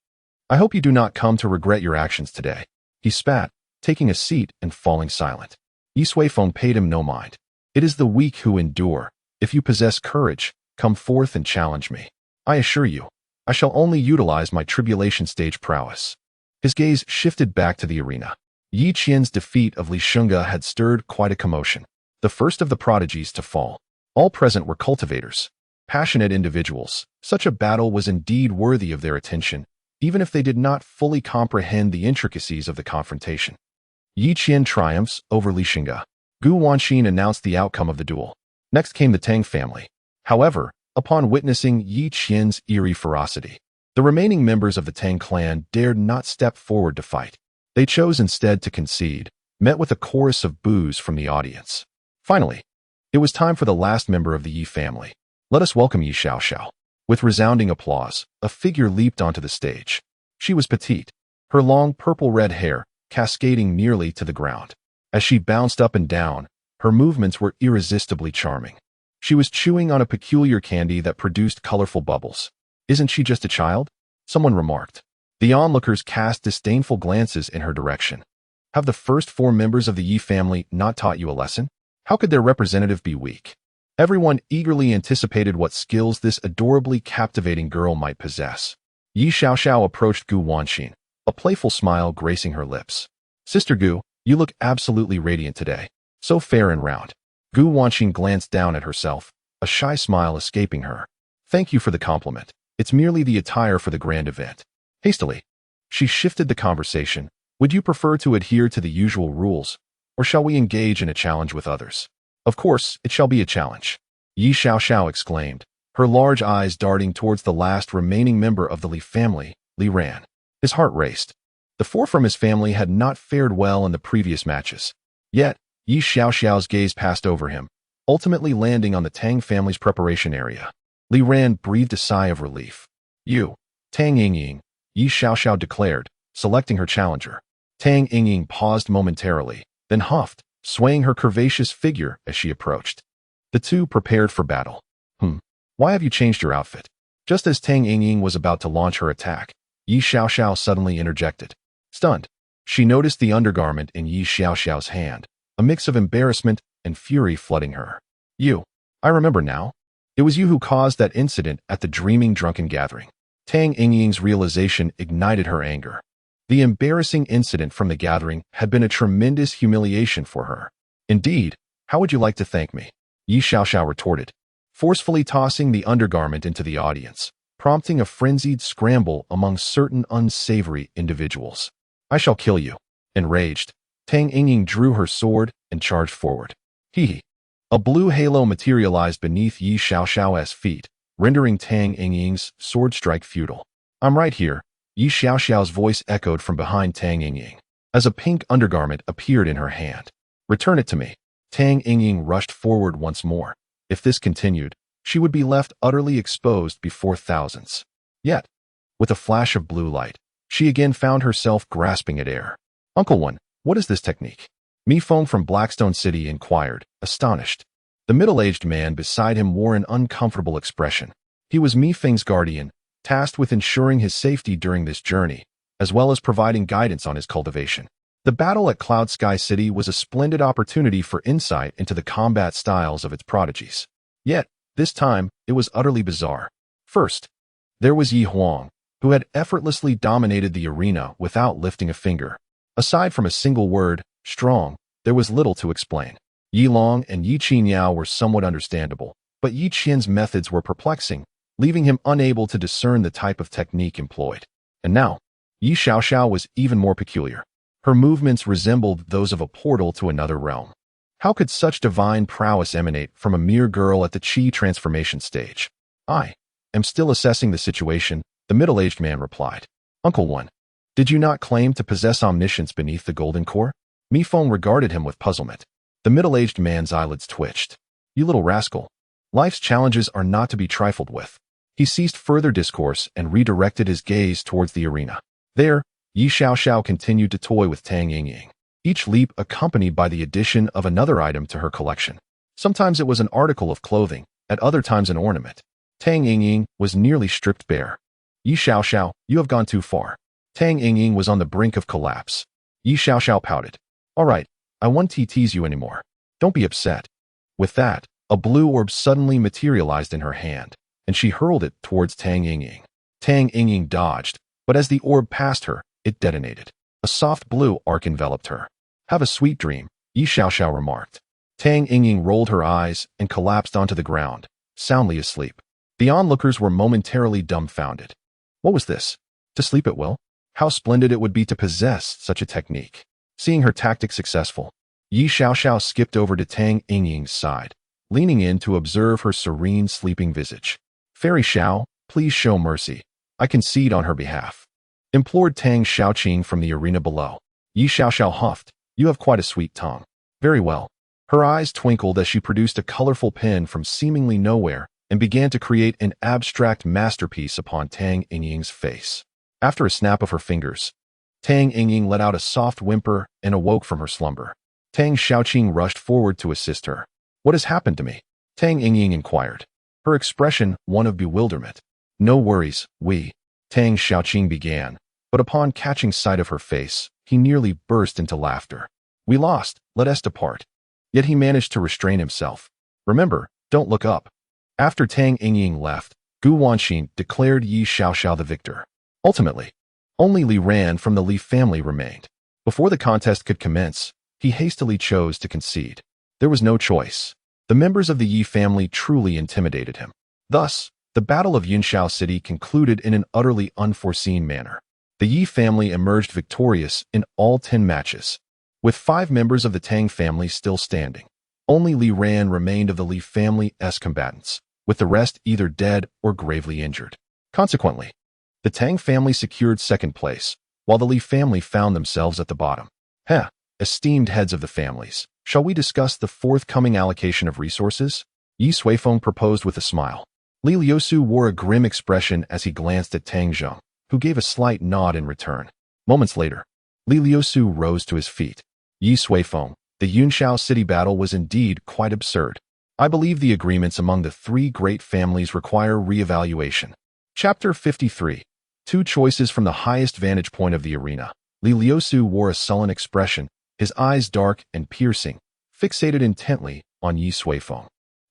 I hope you do not come to regret your actions today. He spat, taking a seat and falling silent. Ye Suifeng paid him no mind. It is the weak who endure. If you possess courage, come forth and challenge me. I assure you, I shall only utilize my tribulation stage prowess. His gaze shifted back to the arena. Yi Qian's defeat of Li Xingge had stirred quite a commotion. The first of the prodigies to fall. All present were cultivators, passionate individuals. Such a battle was indeed worthy of their attention, even if they did not fully comprehend the intricacies of the confrontation. Yi Qian triumphs over Li Xingge. Gu Wanxin announced the outcome of the duel. Next came the Tang family. However, upon witnessing Yi Qian's eerie ferocity, the remaining members of the Tang clan dared not step forward to fight. They chose instead to concede, met with a chorus of boos from the audience. Finally, it was time for the last member of the Yi family. Let us welcome Ye Suifeng. With resounding applause, a figure leaped onto the stage. She was petite, her long purple-red hair cascading nearly to the ground. As she bounced up and down, her movements were irresistibly charming. She was chewing on a peculiar candy that produced colorful bubbles. Isn't she just a child? Someone remarked. The onlookers cast disdainful glances in her direction. Have the first four members of the Yi family not taught you a lesson? How could their representative be weak? Everyone eagerly anticipated what skills this adorably captivating girl might possess. Ye Suifeng approached Gu Wanxin, a playful smile gracing her lips. Sister Gu, you look absolutely radiant today. So fair and round. Gu Wanxin glanced down at herself, a shy smile escaping her. Thank you for the compliment. It's merely the attire for the grand event. Hastily, she shifted the conversation. Would you prefer to adhere to the usual rules, or shall we engage in a challenge with others? Of course, it shall be a challenge. Ye Suifeng exclaimed, her large eyes darting towards the last remaining member of the Li family, Li Ran. His heart raced. The four from his family had not fared well in the previous matches. Yet, Ye Suifeng's gaze passed over him, ultimately landing on the Tang family's preparation area. Li Ran breathed a sigh of relief. You, Tang Yingying, Ye Suifeng declared, selecting her challenger. Tang Yingying paused momentarily, then huffed, swaying her curvaceous figure as she approached. The two prepared for battle. Why have you changed your outfit? Just as Tang Yingying was about to launch her attack, Ye Suifeng suddenly interjected. Stunned, she noticed the undergarment in Ye Suifeng's hand, a mix of embarrassment and fury flooding her. You. I remember now. It was you who caused that incident at the dreaming drunken gathering. Tang Yingying's realization ignited her anger. The embarrassing incident from the gathering had been a tremendous humiliation for her. Indeed, how would you like to thank me? Ye Suifeng retorted, forcefully tossing the undergarment into the audience, prompting a frenzied scramble among certain unsavory individuals. I shall kill you. Enraged, Tang Yingying drew her sword and charged forward. Hee. A blue halo materialized beneath Ye Suifeng's feet, rendering Tang Yingying's sword strike futile. I'm right here, Ye Suifeng's voice echoed from behind Tang Yingying, as a pink undergarment appeared in her hand. Return it to me. Tang Yingying rushed forward once more. If this continued, she would be left utterly exposed before thousands. Yet, with a flash of blue light, she again found herself grasping at air. Uncle One, what is this technique? Mi Feng from Blackstone City inquired, astonished. The middle-aged man beside him wore an uncomfortable expression. He was Mi Feng's guardian, tasked with ensuring his safety during this journey, as well as providing guidance on his cultivation. The battle at Cloud Sky City was a splendid opportunity for insight into the combat styles of its prodigies. Yet, this time, it was utterly bizarre. First, there was Yi Huang, who had effortlessly dominated the arena without lifting a finger. Aside from a single word, strong, there was little to explain. Yi Long and Yi Qinyao were somewhat understandable, but Yi Qian's methods were perplexing, leaving him unable to discern the type of technique employed. And now, Ye Suifeng was even more peculiar. Her movements resembled those of a portal to another realm. How could such divine prowess emanate from a mere girl at the Qi transformation stage? I am still assessing the situation, the middle-aged man replied. Uncle One, did you not claim to possess omniscience beneath the golden core? Mi Feng regarded him with puzzlement. The middle-aged man's eyelids twitched. You little rascal. Life's challenges are not to be trifled with. He ceased further discourse and redirected his gaze towards the arena. There, Ye Suifeng continued to toy with Tang Yingying, each leap accompanied by the addition of another item to her collection. Sometimes it was an article of clothing, at other times an ornament. Tang Yingying was nearly stripped bare. Ye Suifeng, you have gone too far. Tang Yingying was on the brink of collapse. Ye Suifeng pouted. All right, I won't tease you anymore. Don't be upset. With that, a blue orb suddenly materialized in her hand, and she hurled it towards Tang Yingying. Tang Yingying dodged, but as the orb passed her, it detonated. A soft blue arc enveloped her. Have a sweet dream, Ye Suifeng remarked. Tang Yingying rolled her eyes and collapsed onto the ground, soundly asleep. The onlookers were momentarily dumbfounded. What was this? To sleep at will? How splendid it would be to possess such a technique. Seeing her tactic successful, Ye Suifeng skipped over to Tang Yingying's side, leaning in to observe her serene sleeping visage. Fairy Xiao, please show mercy. I concede on her behalf, implored Tang Xiaoqing from the arena below. Ye Suifeng huffed. You have quite a sweet tongue. Very well. Her eyes twinkled as she produced a colorful pen from seemingly nowhere and began to create an abstract masterpiece upon Tang Yingying's face. After a snap of her fingers, Tang Yingying let out a soft whimper and awoke from her slumber. Tang Xiaoqing rushed forward to assist her. What has happened to me? Tang Yingying inquired, her expression one of bewilderment. No worries, Tang Xiaoqing began, but upon catching sight of her face, he nearly burst into laughter. We lost, let us depart. Yet he managed to restrain himself. Remember, don't look up. After Tang Yingying left, Gu Wanxin declared Ye Suifeng the victor. Ultimately, only Li Ran from the Li family remained. Before the contest could commence, he hastily chose to concede. There was no choice. The members of the Yi family truly intimidated him. Thus, the Battle of Yunxiao City concluded in an utterly unforeseen manner. The Yi family emerged victorious in all 10 matches, with 5 members of the Tang family still standing. Only Li Ran remained of the Li family's combatants, with the rest either dead or gravely injured. Consequently, the Tang family secured second place, while the Li family found themselves at the bottom. Heh, esteemed heads of the families, shall we discuss the forthcoming allocation of resources? Ye Suifeng proposed with a smile. Li Liusu wore a grim expression as he glanced at Tang Zheng, who gave a slight nod in return. Moments later, Li Liusu rose to his feet. Ye Suifeng, the Yunxiao city battle was indeed quite absurd. I believe the agreements among the three great families require re-evaluation. Chapter 53. Two choices from the highest vantage point of the arena. Li Liusu wore a sullen expression, his eyes dark and piercing, fixated intently on Ye Suifeng.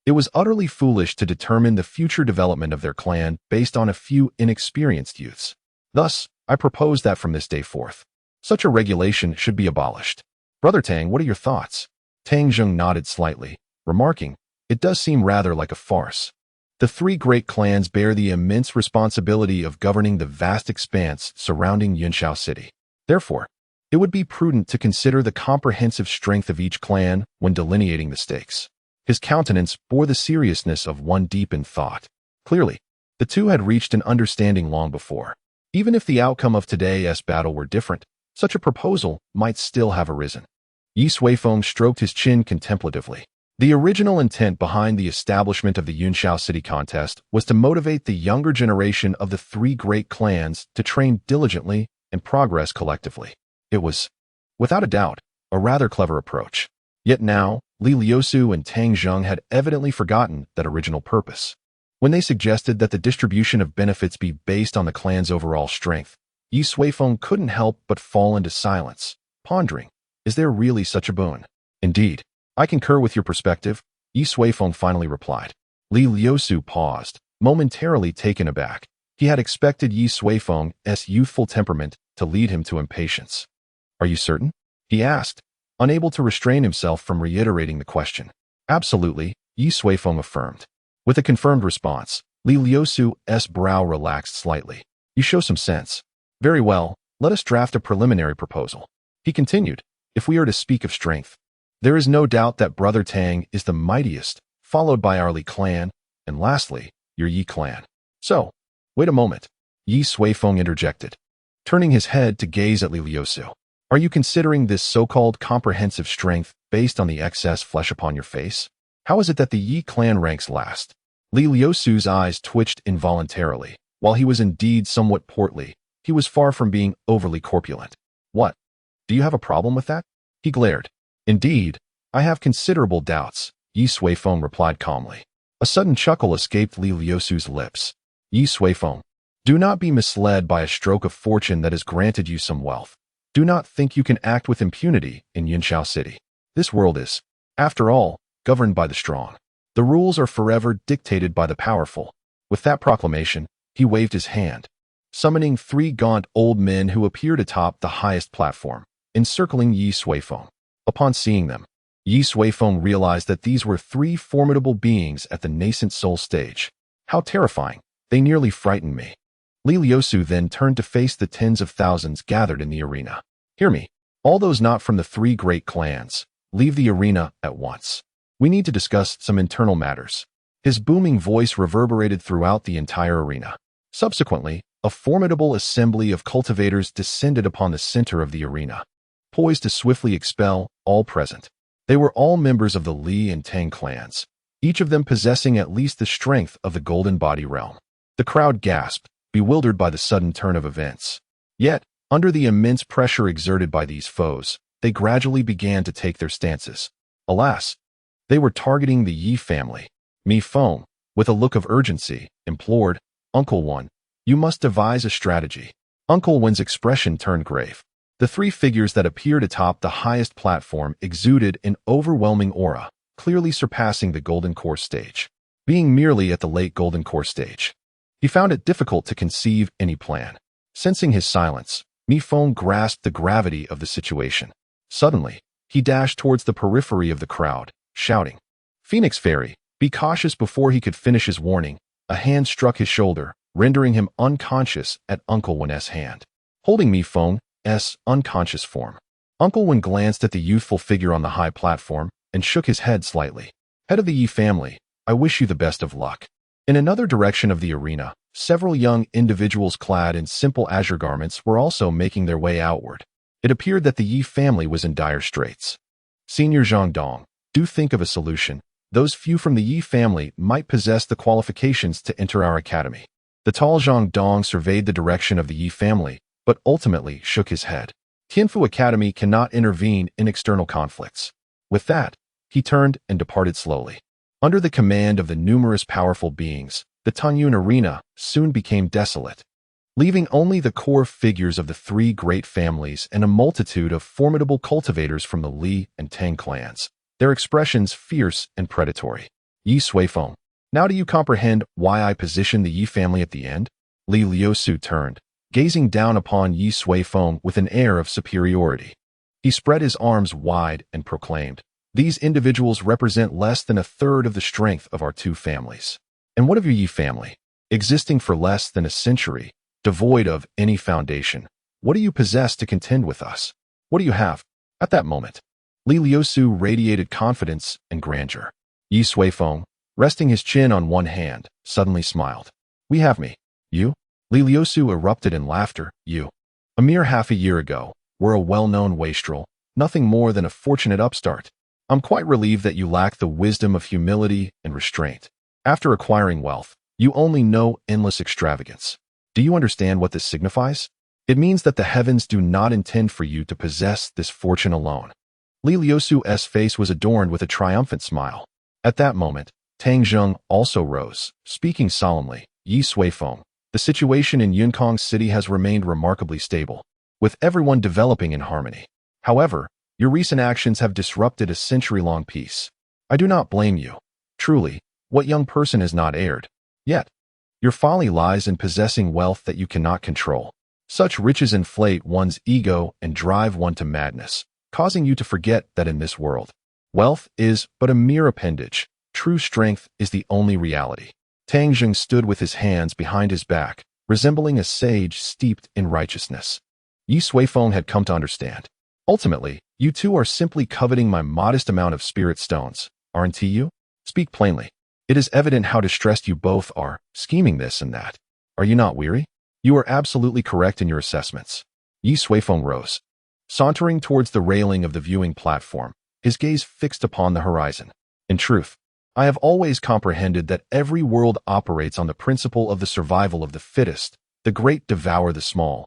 It was utterly foolish to determine the future development of their clan based on a few inexperienced youths. Thus, I propose that from this day forth, such a regulation should be abolished. Brother Tang, what are your thoughts? Tang Zheng nodded slightly, remarking, it does seem rather like a farce. The three great clans bear the immense responsibility of governing the vast expanse surrounding Yunxiao City. Therefore, it would be prudent to consider the comprehensive strength of each clan when delineating the stakes. His countenance bore the seriousness of one deep in thought. Clearly, the two had reached an understanding long before. Even if the outcome of today's battle were different, such a proposal might still have arisen. Ye Suifeng stroked his chin contemplatively. The original intent behind the establishment of the Yunxiao City contest was to motivate the younger generation of the three great clans to train diligently and progress collectively. It was, without a doubt, a rather clever approach. Yet now, Li Liusu and Tang Zheng had evidently forgotten that original purpose. When they suggested that the distribution of benefits be based on the clan's overall strength, Ye Suifeng couldn't help but fall into silence, pondering, is there really such a boon? Indeed, I concur with your perspective, Ye Suifeng finally replied. Li Liusu paused, momentarily taken aback. He had expected Ye Suifeng's youthful temperament to lead him to impatience. Are you certain? He asked, unable to restrain himself from reiterating the question. Absolutely, Ye Suifeng affirmed. With a confirmed response, Li Liusu's brow relaxed slightly. You show some sense. Very well, let us draft a preliminary proposal. He continued, if we are to speak of strength, there is no doubt that Brother Tang is the mightiest, followed by our Li clan, and lastly, your Yi clan. So, wait a moment, Ye Suifeng interjected, turning his head to gaze at Li Liusu. Are you considering this so-called comprehensive strength based on the excess flesh upon your face? How is it that the Yi clan ranks last? Li Liusu's eyes twitched involuntarily. While he was indeed somewhat portly, he was far from being overly corpulent. What? Do you have a problem with that? He glared. Indeed, I have considerable doubts, Ye Suifeng replied calmly. A sudden chuckle escaped Li Liusu's lips. Ye Suifeng, do not be misled by a stroke of fortune that has granted you some wealth. Do not think you can act with impunity in Yunxiao City. This world is, after all, governed by the strong. The rules are forever dictated by the powerful. With that proclamation, he waved his hand, summoning three gaunt old men who appeared atop the highest platform, encircling Ye Suifeng. Upon seeing them, Ye Suifeng realized that these were three formidable beings at the nascent soul stage. How terrifying! They nearly frightened me. Li Liusu then turned to face the tens of thousands gathered in the arena. Hear me, all those not from the three great clans, leave the arena at once. We need to discuss some internal matters. His booming voice reverberated throughout the entire arena. Subsequently, a formidable assembly of cultivators descended upon the center of the arena, poised to swiftly expel all present. They were all members of the Li and Tang clans, each of them possessing at least the strength of the Golden Body realm. The crowd gasped, bewildered by the sudden turn of events. Yet, under the immense pressure exerted by these foes, they gradually began to take their stances. Alas, they were targeting the Yi family. Mi Feng, with a look of urgency, implored, Uncle Wen, you must devise a strategy. Uncle Wen's expression turned grave. The three figures that appeared atop the highest platform exuded an overwhelming aura, clearly surpassing the Golden Core stage. Being merely at the late Golden Core stage, he found it difficult to conceive any plan. Sensing his silence, Mi Feng grasped the gravity of the situation. Suddenly, he dashed towards the periphery of the crowd, shouting, Phoenix Fairy, be cautious. Before he could finish his warning, a hand struck his shoulder, rendering him unconscious at Uncle Wen's hand. Holding Mi Feng's unconscious form, Uncle Wen glanced at the youthful figure on the high platform and shook his head slightly. Head of the Yi family, I wish you the best of luck. In another direction of the arena, several young individuals clad in simple azure garments were also making their way outward. It appeared that the Ye family was in dire straits. Senior Zhang Dong, do think of a solution. Those few from the Ye family might possess the qualifications to enter our academy. The tall Zhang Dong surveyed the direction of the Ye family, but ultimately shook his head. Tianfu Academy cannot intervene in external conflicts. With that, he turned and departed slowly. Under the command of the numerous powerful beings, the Tanyun arena soon became desolate, leaving only the core figures of the three great families and a multitude of formidable cultivators from the Li and Tang clans, their expressions fierce and predatory. Ye Suifeng, now do you comprehend why I positioned the Ye family at the end? Li Liusu turned, gazing down upon Ye Suifeng with an air of superiority. He spread his arms wide and proclaimed, these individuals represent less than a third of the strength of our two families. And what of your Ye family? Existing for less than a century, devoid of any foundation, what do you possess to contend with us? What do you have? At that moment, Li Liusu radiated confidence and grandeur. Ye Suifeng, resting his chin on one hand, suddenly smiled. We have me. You? Li Liusu erupted in laughter. You. A mere half a year ago, were a well-known wastrel, nothing more than a fortunate upstart. I'm quite relieved that you lack the wisdom of humility and restraint. After acquiring wealth, you only know endless extravagance. Do you understand what this signifies? It means that the heavens do not intend for you to possess this fortune alone. Li Liusu's face was adorned with a triumphant smile. At that moment, Tang Zheng also rose, speaking solemnly. Ye Suifeng, the situation in Yunxiao City has remained remarkably stable, with everyone developing in harmony. However, your recent actions have disrupted a century-long peace. I do not blame you. Truly, what young person has not erred? Yet, your folly lies in possessing wealth that you cannot control. Such riches inflate one's ego and drive one to madness, causing you to forget that in this world, wealth is but a mere appendage. True strength is the only reality. Tang Zheng stood with his hands behind his back, resembling a sage steeped in righteousness. Ye Suifeng had come to understand. Ultimately, you two are simply coveting my modest amount of spirit stones, aren't you? Speak plainly. It is evident how distressed you both are, scheming this and that. Are you not weary? You are absolutely correct in your assessments. Ye Suifeng rose, sauntering towards the railing of the viewing platform, his gaze fixed upon the horizon. In truth, I have always comprehended that every world operates on the principle of the survival of the fittest. The great devour the small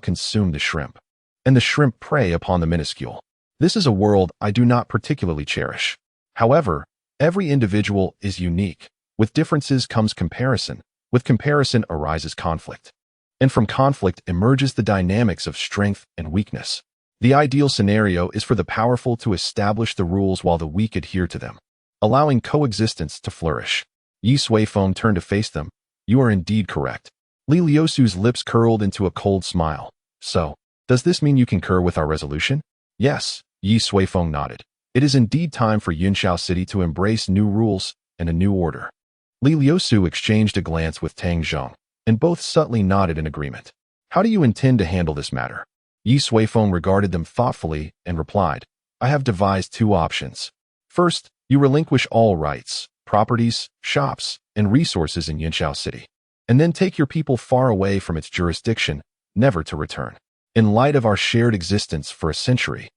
consume the shrimp, and the shrimp prey upon the minuscule. This is a world I do not particularly cherish. However, every individual is unique. With differences comes comparison. With comparison arises conflict. And from conflict emerges the dynamics of strength and weakness. The ideal scenario is for the powerful to establish the rules while the weak adhere to them, allowing coexistence to flourish. Ye Suifeng turned to face them. You are indeed correct. Li Liusu's lips curled into a cold smile. So, does this mean you concur with our resolution? Yes, Ye Suifeng nodded. It is indeed time for Yunxiao City to embrace new rules and a new order. Li Liusu exchanged a glance with Tang Zheng, and both subtly nodded in agreement. How do you intend to handle this matter? Ye Suifeng regarded them thoughtfully and replied, I have devised two options. First, you relinquish all rights, properties, shops, and resources in Yunxiao City, and then take your people far away from its jurisdiction, never to return. In light of our shared existence for a century,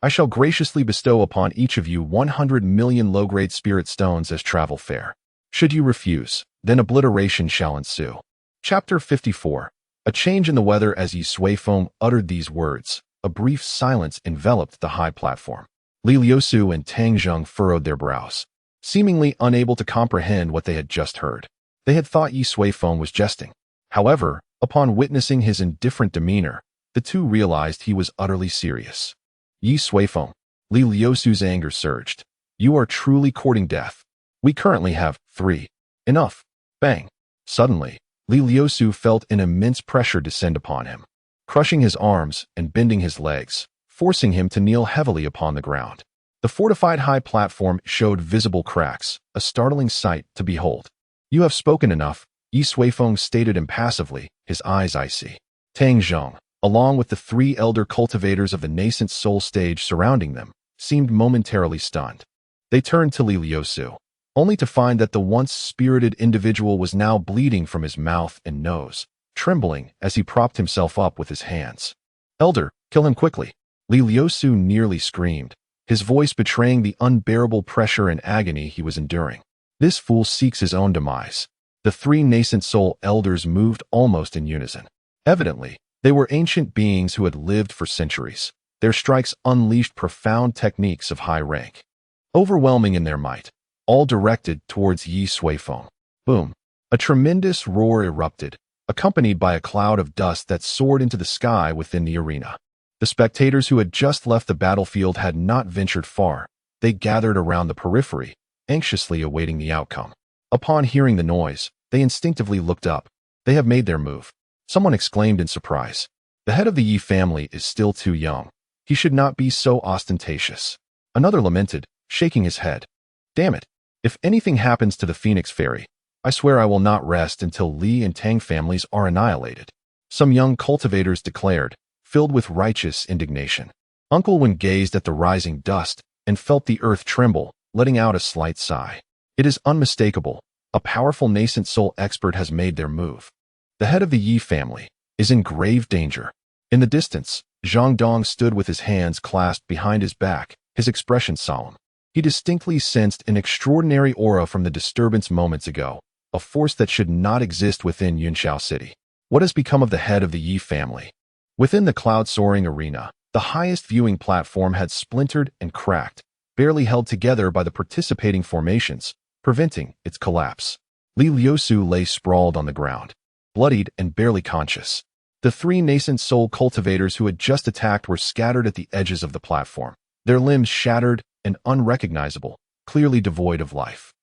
I shall graciously bestow upon each of you 100 million low-grade spirit stones as travel fare. Should you refuse, then obliteration shall ensue. Chapter 54. A change in the weather. As Ye Suifeng uttered these words, a brief silence enveloped the high platform. Li Liusu and Tang Zheng furrowed their brows, seemingly unable to comprehend what they had just heard. They had thought Ye Suifeng was jesting. However, upon witnessing his indifferent demeanor, the two realized he was utterly serious. Ye Suifeng, Li Liusu's anger surged. You are truly courting death. We currently have 3. Enough. Bang. Suddenly, Li Liusu felt an immense pressure descend upon him, crushing his arms and bending his legs, forcing him to kneel heavily upon the ground. The fortified high platform showed visible cracks, a startling sight to behold. You have spoken enough, Ye Suifeng stated impassively, his eyes icy. Tang Zheng, along with the 3 elder cultivators of the nascent soul stage surrounding them, seemed momentarily stunned. They turned to Li Liusu. only to find that the once spirited individual was now bleeding from his mouth and nose, trembling as he propped himself up with his hands. "Elder, kill him quickly!" Li Liusu nearly screamed, his voice betraying the unbearable pressure and agony he was enduring. "This fool seeks his own demise." The three nascent soul elders moved almost in unison. Evidently, they were ancient beings who had lived for centuries. Their strikes unleashed profound techniques of high rank, overwhelming in their might, all directed towards Ye Suifeng. Boom! A tremendous roar erupted, accompanied by a cloud of dust that soared into the sky within the arena. The spectators who had just left the battlefield had not ventured far. They gathered around the periphery, anxiously awaiting the outcome. Upon hearing the noise, they instinctively looked up. "They have made their move," someone exclaimed in surprise. "The head of the Ye family is still too young. He should not be so ostentatious." Another lamented, shaking his head. "Damn it! If anything happens to the Phoenix Fairy, I swear I will not rest until Li and Tang families are annihilated," some young cultivators declared, filled with righteous indignation. Uncle Wen gazed at the rising dust and felt the earth tremble, letting out a slight sigh. It is unmistakable. A powerful nascent soul expert has made their move. The head of the Yi family is in grave danger. In the distance, Zhang Dong stood with his hands clasped behind his back, his expression solemn. He distinctly sensed an extraordinary aura from the disturbance moments ago, a force that should not exist within Yunxiao City. What has become of the head of the Yi family? Within the cloud-soaring arena, the highest viewing platform had splintered and cracked, barely held together by the participating formations, preventing its collapse. Li Liusu lay sprawled on the ground, bloodied and barely conscious. The three nascent soul cultivators who had just attacked were scattered at the edges of the platform, their limbs shattered and unrecognizable, clearly devoid of life.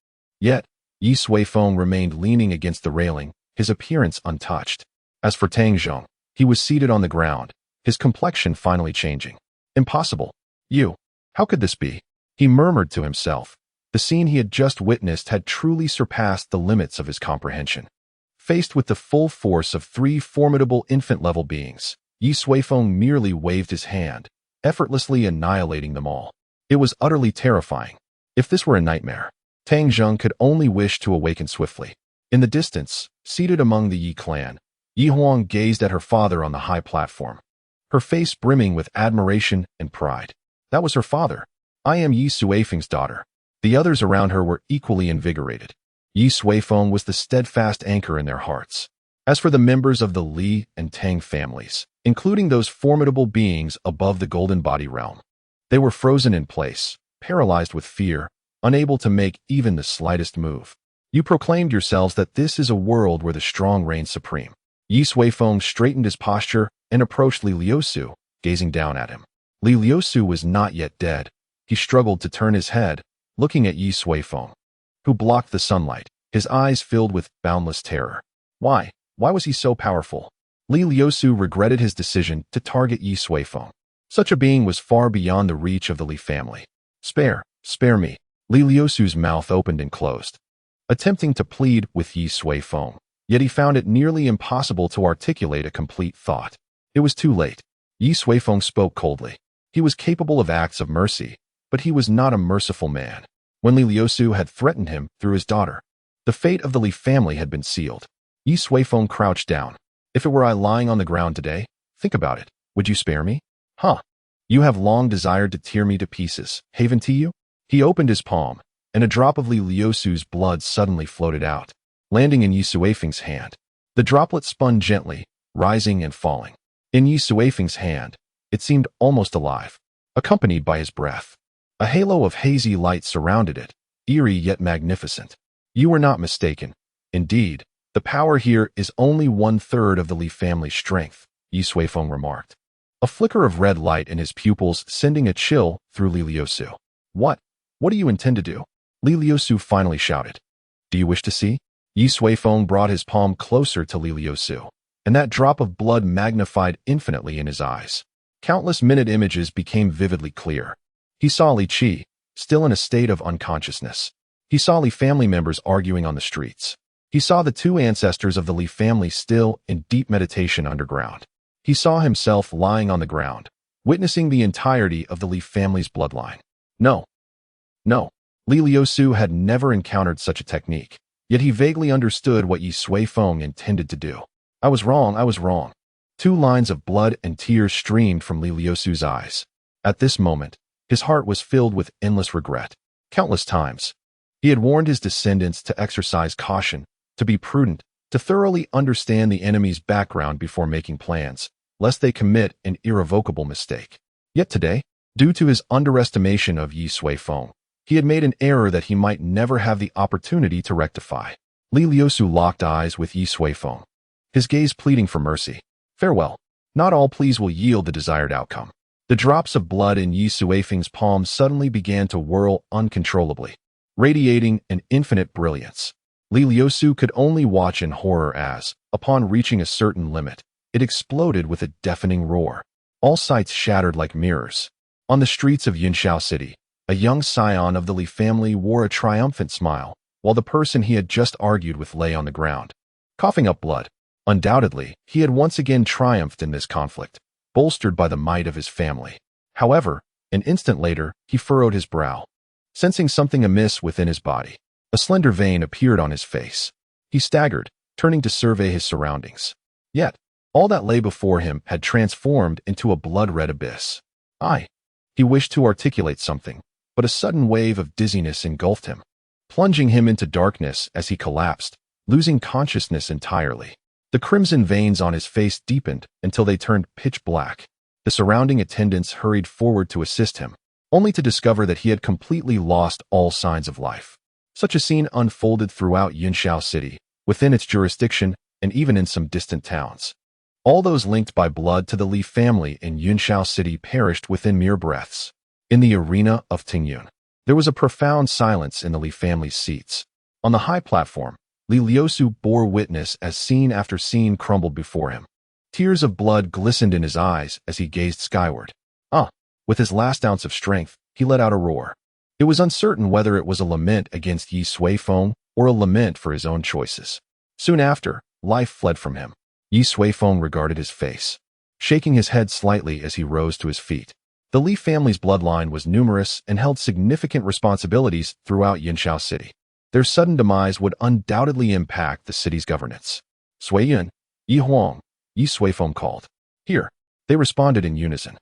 Yet, Ye Suifeng remained leaning against the railing, his appearance untouched. As for Tang Zhong, he was seated on the ground, his complexion finally changing. "Impossible. You. How could this be?" he murmured to himself. The scene he had just witnessed had truly surpassed the limits of his comprehension. Faced with the full force of three formidable infant-level beings, Ye Suifeng merely waved his hand, effortlessly annihilating them all. It was utterly terrifying. If this were a nightmare, Tang Zhong could only wish to awaken swiftly. In the distance, seated among the Yi clan, Yi Huang gazed at her father on the high platform, her face brimming with admiration and pride. That was her father. "I am Ye Suifeng's daughter." The others around her were equally invigorated. Ye Suifeng was the steadfast anchor in their hearts. As for the members of the Li and Tang families, including those formidable beings above the Golden Body realm, they were frozen in place, paralyzed with fear, unable to make even the slightest move. "You proclaimed yourselves that this is a world where the strong reign supreme." Ye Suifeng straightened his posture and approached Li Liusu, gazing down at him. Li Liusu was not yet dead. He struggled to turn his head, looking at Ye Suifeng, who blocked the sunlight, his eyes filled with boundless terror. Why was he so powerful? Li Liusu regretted his decision to target Ye Suifeng. Such a being was far beyond the reach of the Li family. Spare me." Li Liusu's mouth opened and closed, attempting to plead with Ye Suifeng, yet he found it nearly impossible to articulate a complete thought. It was too late. Ye Suifeng spoke coldly. He was capable of acts of mercy, but he was not a merciful man. When Li Liusu had threatened him through his daughter, the fate of the Li family had been sealed. Ye Suifeng crouched down. "If it were I lying on the ground today, think about it. Would you spare me? Huh? You have long desired to tear me to pieces, haven't you?" He opened his palm, and a drop of Li Liusu's blood suddenly floated out, landing in Ye Suifeng's hand. The droplet spun gently, rising and falling. In Ye Suifeng's hand, it seemed almost alive, accompanied by his breath. A halo of hazy light surrounded it, eerie yet magnificent. "You were not mistaken. Indeed, the power here is only 1/3 of the Li family's strength," Ye Suifeng remarked. A flicker of red light in his pupils sending a chill through Li Liusu. What do you intend to do?" Li Liusu finally shouted. "Do you wish to see?" Ye Suifeng brought his palm closer to Li Liusu, and that drop of blood magnified infinitely in his eyes. Countless minute images became vividly clear. He saw Li Qi, still in a state of unconsciousness. He saw Li family members arguing on the streets. He saw the two ancestors of the Li family still in deep meditation underground. He saw himself lying on the ground, witnessing the entirety of the Li family's bloodline. No. Li Liusu had never encountered such a technique, yet he vaguely understood what Ye Suifeng intended to do. I was wrong, I was wrong. 2 lines of blood and tears streamed from Li Liusu's eyes. At this moment, his heart was filled with endless regret. Countless times, he had warned his descendants to exercise caution, to be prudent, to thoroughly understand the enemy's background before making plans, lest they commit an irrevocable mistake. Yet today, due to his underestimation of Ye Suifeng, he had made an error that he might never have the opportunity to rectify. Li Liusu locked eyes with Ye Suifeng, his gaze pleading for mercy. Farewell. Not all pleas will yield the desired outcome. The drops of blood in Ye Suifeng's palm suddenly began to whirl uncontrollably, radiating an infinite brilliance. Li Liusu could only watch in horror as, upon reaching a certain limit, it exploded with a deafening roar. All sights shattered like mirrors. On the streets of Yunxiao City, a young scion of the Li family wore a triumphant smile, while the person he had just argued with lay on the ground, coughing up blood. Undoubtedly, he had once again triumphed in this conflict, bolstered by the might of his family. However, an instant later, he furrowed his brow, sensing something amiss within his body. A slender vein appeared on his face. He staggered, turning to survey his surroundings. Yet, all that lay before him had transformed into a blood-red abyss. He wished to articulate something, but a sudden wave of dizziness engulfed him, plunging him into darkness as he collapsed, losing consciousness entirely. The crimson veins on his face deepened until they turned pitch black. The surrounding attendants hurried forward to assist him, only to discover that he had completely lost all signs of life. Such a scene unfolded throughout Yunxiao City, within its jurisdiction, and even in some distant towns. All those linked by blood to the Li family in Yunxiao City perished within mere breaths. In the arena of Tingyun, there was a profound silence in the Li family's seats. On the high platform, Li Liusu bore witness as scene after scene crumbled before him. Tears of blood glistened in his eyes as he gazed skyward. With his last ounce of strength, he let out a roar. It was uncertain whether it was a lament against Ye Suifeng or a lament for his own choices. Soon after, life fled from him. Ye Suifeng regarded his face, shaking his head slightly as he rose to his feet. The Li family's bloodline was numerous and held significant responsibilities throughout Yunxiao City. Their sudden demise would undoubtedly impact the city's governance. Suiyun, Yi Huang, Ye Suifeng called. Here, they responded in unison.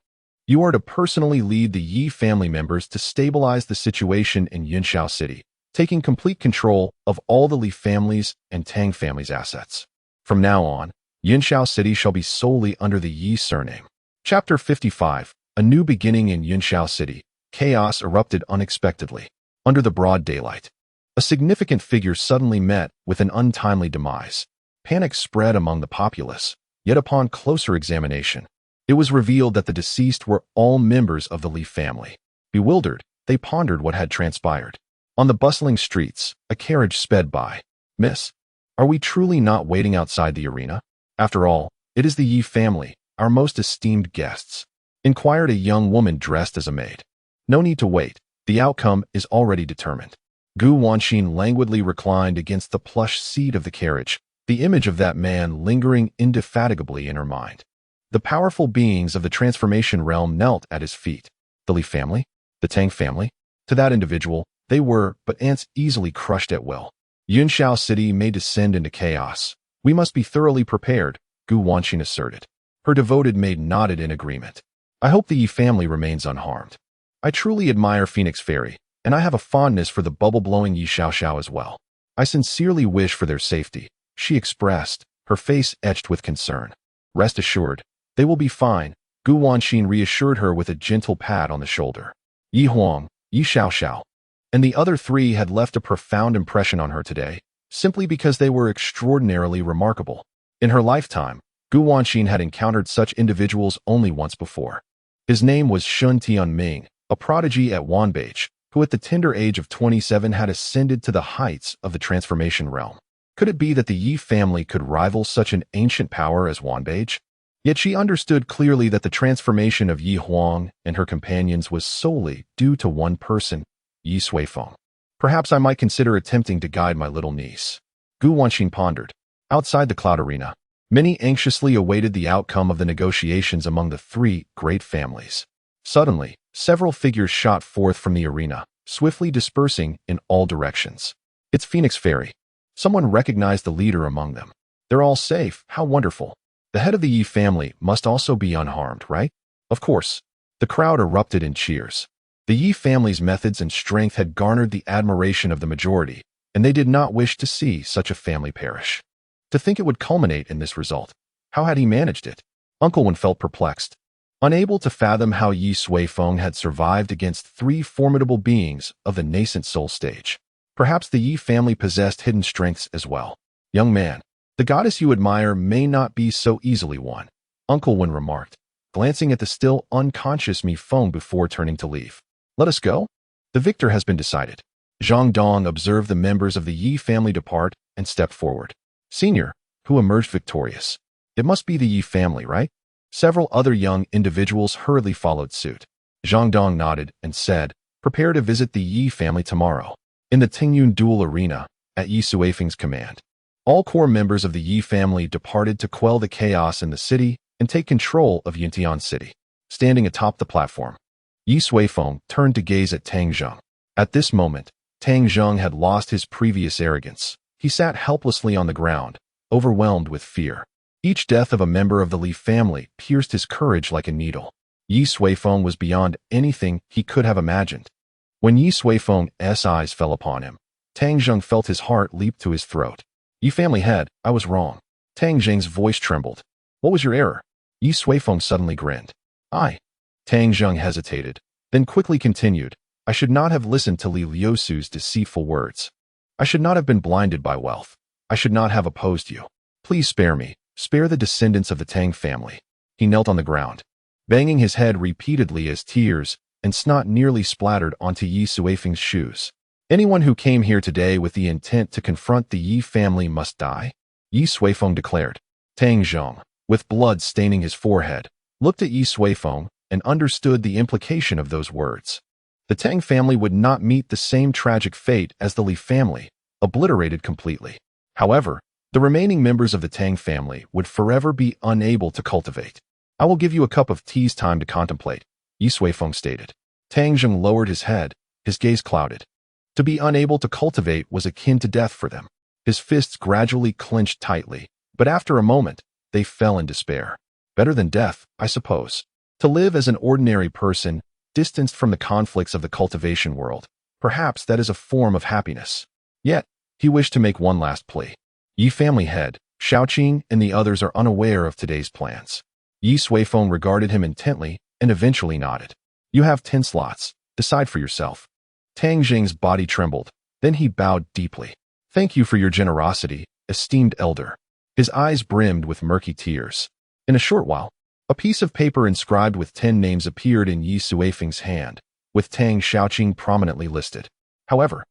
You are to personally lead the Yi family members to stabilize the situation in Yunxiao City, taking complete control of all the Li family's and Tang family's assets. From now on, Yunxiao City shall be solely under the Yi surname. Chapter 55, A New Beginning in Yunxiao City. Chaos erupted unexpectedly. Under the broad daylight, a significant figure suddenly met with an untimely demise. Panic spread among the populace, yet upon closer examination, it was revealed that the deceased were all members of the Li family. Bewildered, they pondered what had transpired. On the bustling streets, a carriage sped by. Miss, are we truly not waiting outside the arena? After all, it is the Yi family, our most esteemed guests, inquired a young woman dressed as a maid. No need to wait, the outcome is already determined. Gu Wanxin languidly reclined against the plush seat of the carriage, the image of that man lingering indefatigably in her mind. The powerful beings of the transformation realm knelt at his feet. The Li family? The Tang family? To that individual, they were but ants easily crushed at will. Yunxiao City may descend into chaos. We must be thoroughly prepared, Gu Wanxin asserted. Her devoted maid nodded in agreement. I hope the Yi family remains unharmed. I truly admire Phoenix Fairy, and I have a fondness for the bubble-blowing Ye Xiao as well. I sincerely wish for their safety, she expressed, her face etched with concern. Rest assured, they will be fine, Gu Wanxin reassured her with a gentle pat on the shoulder. Yi Huang, Ye Xiao, and the other 3 had left a profound impression on her today, simply because they were extraordinarily remarkable. In her lifetime, Gu Wanxin had encountered such individuals only once before. His name was Shun Tianming, a prodigy at Wanbage, who at the tender age of 27 had ascended to the heights of the transformation realm. Could it be that the Yi family could rival such an ancient power as Wanbage? Yet she understood clearly that the transformation of Yi Huang and her companions was solely due to one person, Ye Suifeng. Perhaps I might consider attempting to guide my little niece. Gu Wanxin pondered. Outside the cloud arena, many anxiously awaited the outcome of the negotiations among the 3 great families. Suddenly, several figures shot forth from the arena, swiftly dispersing in all directions. It's Phoenix Fairy. Someone recognized the leader among them. They're all safe. How wonderful. The head of the Ye family must also be unharmed, right? Of course. The crowd erupted in cheers. The Ye family's methods and strength had garnered the admiration of the majority, and they did not wish to see such a family perish. To think it would culminate in this result. How had he managed it? Uncle Wen felt perplexed. Unable to fathom how Ye Suifeng had survived against three formidable beings of the nascent soul stage. Perhaps the Ye family possessed hidden strengths as well. Young man, the goddess you admire may not be so easily won, Uncle Wen remarked, glancing at the still unconscious Mi Feng before turning to leave. Let us go? The victor has been decided. Zhang Dong observed the members of the Ye family depart and stepped forward. Senior, who emerged victorious. It must be the Ye family, right? Several other young individuals hurriedly followed suit. Zhang Dong nodded and said, prepare to visit the Ye family tomorrow. In the Tingyun duel arena, at Ye Suifeng's command. All core members of the Ye family departed to quell the chaos in the city and take control of Yuntian City. Standing atop the platform, Ye Suifeng turned to gaze at Tang Zheng. At this moment, Tang Zheng had lost his previous arrogance. He sat helplessly on the ground, overwhelmed with fear. Each death of a member of the Li family pierced his courage like a needle. Ye Suifeng was beyond anything he could have imagined. When Ye Suifeng's eyes fell upon him, Tang Zheng felt his heart leap to his throat. Ye family head, I was wrong. Tang Zheng's voice trembled. What was your error? Ye Suifeng suddenly grinned. Tang Zheng hesitated, then quickly continued. I should not have listened to Li Liusu's deceitful words. I should not have been blinded by wealth. I should not have opposed you. Please spare me. Spare the descendants of the Tang family. He knelt on the ground, banging his head repeatedly as tears and snot nearly splattered onto Ye Suifeng's shoes. Anyone who came here today with the intent to confront the Ye family must die, Ye Suifeng declared. Tang Zheng, with blood staining his forehead, looked at Ye Suifeng and understood the implication of those words. The Tang family would not meet the same tragic fate as the Li family, obliterated completely. However, the remaining members of the Tang family would forever be unable to cultivate. I will give you a cup of tea's time to contemplate, Ye Suifeng stated. Tang Zheng lowered his head, his gaze clouded. To be unable to cultivate was akin to death for them. His fists gradually clenched tightly, but after a moment, they fell in despair. Better than death, I suppose. To live as an ordinary person, distanced from the conflicts of the cultivation world, perhaps that is a form of happiness. Yet, he wished to make one last plea. Ye family head, Shaoqing and the others are unaware of today's plans. Ye Suifeng regarded him intently and eventually nodded. You have 10 slots. Decide for yourself. Tang Zheng's body trembled. Then he bowed deeply. Thank you for your generosity, esteemed elder. His eyes brimmed with murky tears. In a short while, a piece of paper inscribed with 10 names appeared in Ye Suifeng's hand, with Tang Shaoqing prominently listed. However,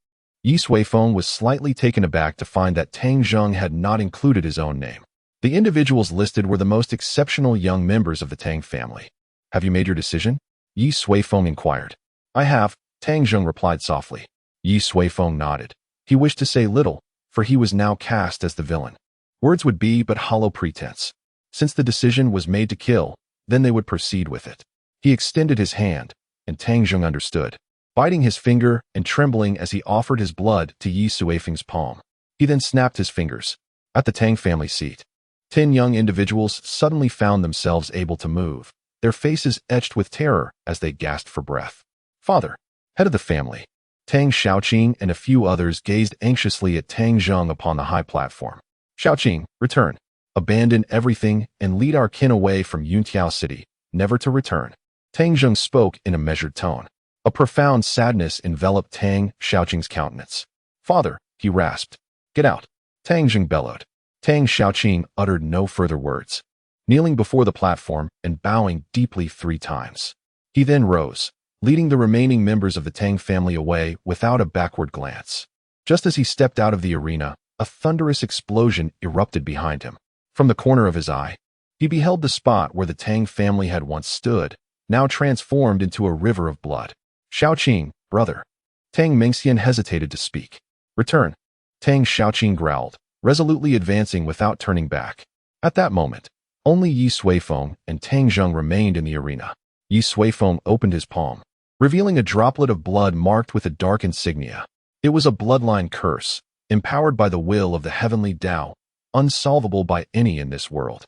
Ye Suifeng was slightly taken aback to find that Tang Zheng had not included his own name. The individuals listed were the most exceptional young members of the Tang family. Have you made your decision? Ye Suifeng inquired. I have, Tang Zheng replied softly. Ye Suifeng nodded. He wished to say little, for he was now cast as the villain. Words would be but hollow pretense. Since the decision was made to kill, then they would proceed with it. He extended his hand, and Tang Zheng understood, biting his finger and trembling as he offered his blood to Ye Suifeng's palm. He then snapped his fingers. At the Tang family seat, 10 young individuals suddenly found themselves able to move, their faces etched with terror as they gasped for breath. Father, head of the family, Tang Shaoqing and a few others gazed anxiously at Tang Zheng upon the high platform. Shaoqing, return. Abandon everything and lead our kin away from Yunxiao City, never to return. Tang Zheng spoke in a measured tone. A profound sadness enveloped Tang Shaoqing's countenance. Father, he rasped. Get out. Tang Zheng bellowed. Tang Shaoqing uttered no further words, kneeling before the platform and bowing deeply 3 times. He then rose, leading the remaining members of the Tang family away without a backward glance. Just as he stepped out of the arena, a thunderous explosion erupted behind him. From the corner of his eye, he beheld the spot where the Tang family had once stood, now transformed into a river of blood. Shaoqing, brother. Tang Mengxian hesitated to speak. Return. Tang Shaoqing growled, resolutely advancing without turning back. At that moment, only Ye Suifeng and Tang Zheng remained in the arena. Ye Suifeng opened his palm. revealing a droplet of blood marked with a dark insignia. It was a bloodline curse, empowered by the will of the heavenly Dao, unsolvable by any in this world.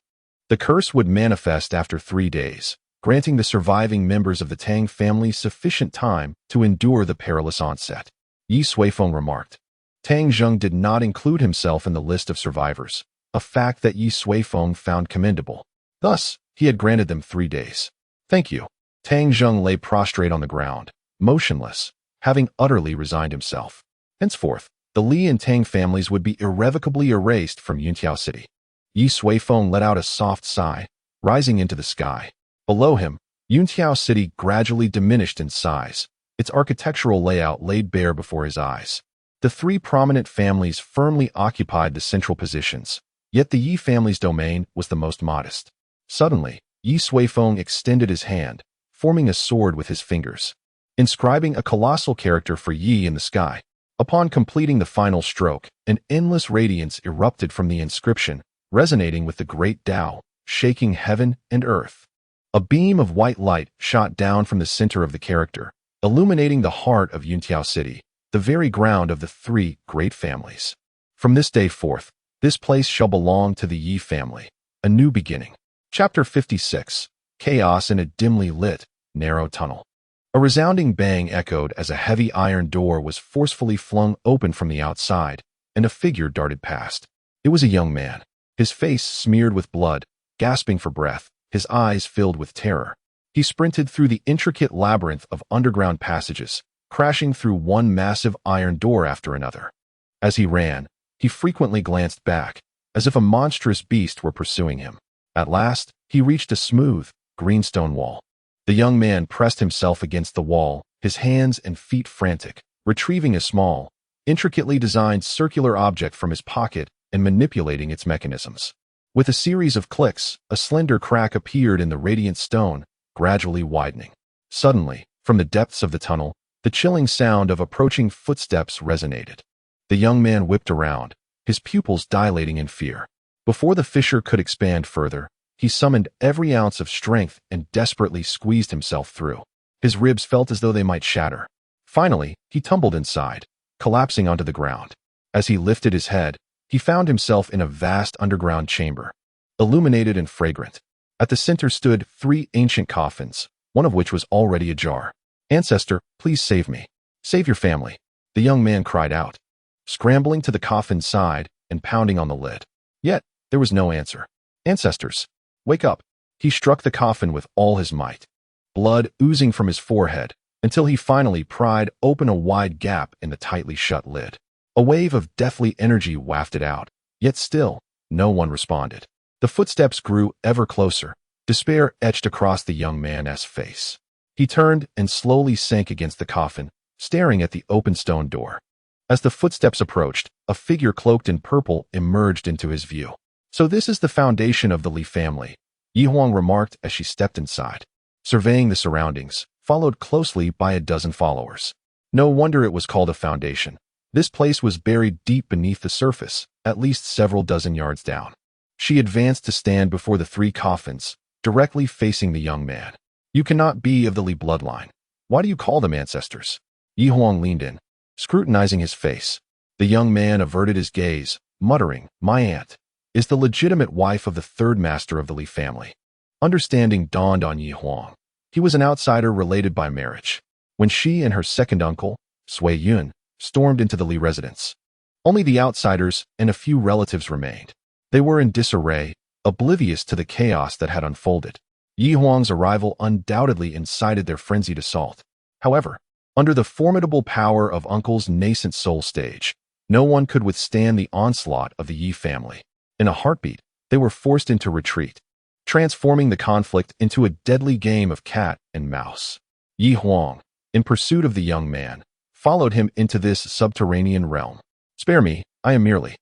The curse would manifest after 3 days, granting the surviving members of the Tang family sufficient time to endure the perilous onset. Ye Suifeng remarked. Tang Zheng did not include himself in the list of survivors, a fact that Ye Suifeng found commendable. Thus, he had granted them 3 days. Thank you. Tang Zheng lay prostrate on the ground, motionless, having utterly resigned himself. Henceforth, the Li and Tang families would be irrevocably erased from Yunxiao City. Ye Suifeng let out a soft sigh, rising into the sky. Below him, Yunxiao City gradually diminished in size, its architectural layout laid bare before his eyes. The 3 prominent families firmly occupied the central positions, yet the Yi family's domain was the most modest. Suddenly, Ye Suifeng extended his hand, forming a sword with his fingers, inscribing a colossal character for Yi in the sky. Upon completing the final stroke, an endless radiance erupted from the inscription, resonating with the great Dao, shaking heaven and earth. A beam of white light shot down from the center of the character, illuminating the heart of Yunxiao City, the very ground of the 3 great families. From this day forth, this place shall belong to the Yi family, a new beginning. Chapter 56. Chaos in a dimly lit, narrow tunnel. A resounding bang echoed as a heavy iron door was forcefully flung open from the outside, and a figure darted past. It was a young man, his face smeared with blood, gasping for breath, his eyes filled with terror. He sprinted through the intricate labyrinth of underground passages, crashing through one massive iron door after another. As he ran, he frequently glanced back, as if a monstrous beast were pursuing him. At last, he reached a smooth, green stone wall. The young man pressed himself against the wall, his hands and feet frantic, retrieving a small, intricately designed circular object from his pocket and manipulating its mechanisms. With a series of clicks, a slender crack appeared in the radiant stone, gradually widening. Suddenly, from the depths of the tunnel, the chilling sound of approaching footsteps resonated. The young man whipped around, his pupils dilating in fear. Before the fissure could expand further, he summoned every ounce of strength and desperately squeezed himself through. His ribs felt as though they might shatter. Finally, he tumbled inside, collapsing onto the ground. As he lifted his head, he found himself in a vast underground chamber, illuminated and fragrant. At the center stood 3 ancient coffins, one of which was already ajar. "Ancestor, please save me. Save your family," the young man cried out, scrambling to the coffin's side and pounding on the lid. Yet, there was no answer. "Ancestors, wake up." He struck the coffin with all his might, blood oozing from his forehead, until he finally pried open a wide gap in the tightly shut lid. A wave of deathly energy wafted out, yet still, no one responded. The footsteps grew ever closer, despair etched across the young man's face. He turned and slowly sank against the coffin, staring at the open stone door. As the footsteps approached, a figure cloaked in purple emerged into his view. "So this is the foundation of the Li family," Yi Huang remarked as she stepped inside, surveying the surroundings, followed closely by a dozen followers. No wonder it was called a foundation. This place was buried deep beneath the surface, at least several dozen yards down. She advanced to stand before the 3 coffins, directly facing the young man. "You cannot be of the Li bloodline. Why do you call them ancestors?" Yi Huang leaned in, scrutinizing his face. The young man averted his gaze, muttering, "My aunt is the legitimate wife of the 3rd master of the Li family." Understanding dawned on Yi Huang. He was an outsider related by marriage. When she and her second uncle, Sui Yun, stormed into the Li residence, only the outsiders and a few relatives remained. They were in disarray, oblivious to the chaos that had unfolded. Yi Huang's arrival undoubtedly incited their frenzied assault. However, under the formidable power of Uncle's nascent soul stage, no one could withstand the onslaught of the Yi family. In a heartbeat, they were forced into retreat, transforming the conflict into a deadly game of cat and mouse. Yi Huang, in pursuit of the young man, followed him into this subterranean realm. "Spare me, I am merely..."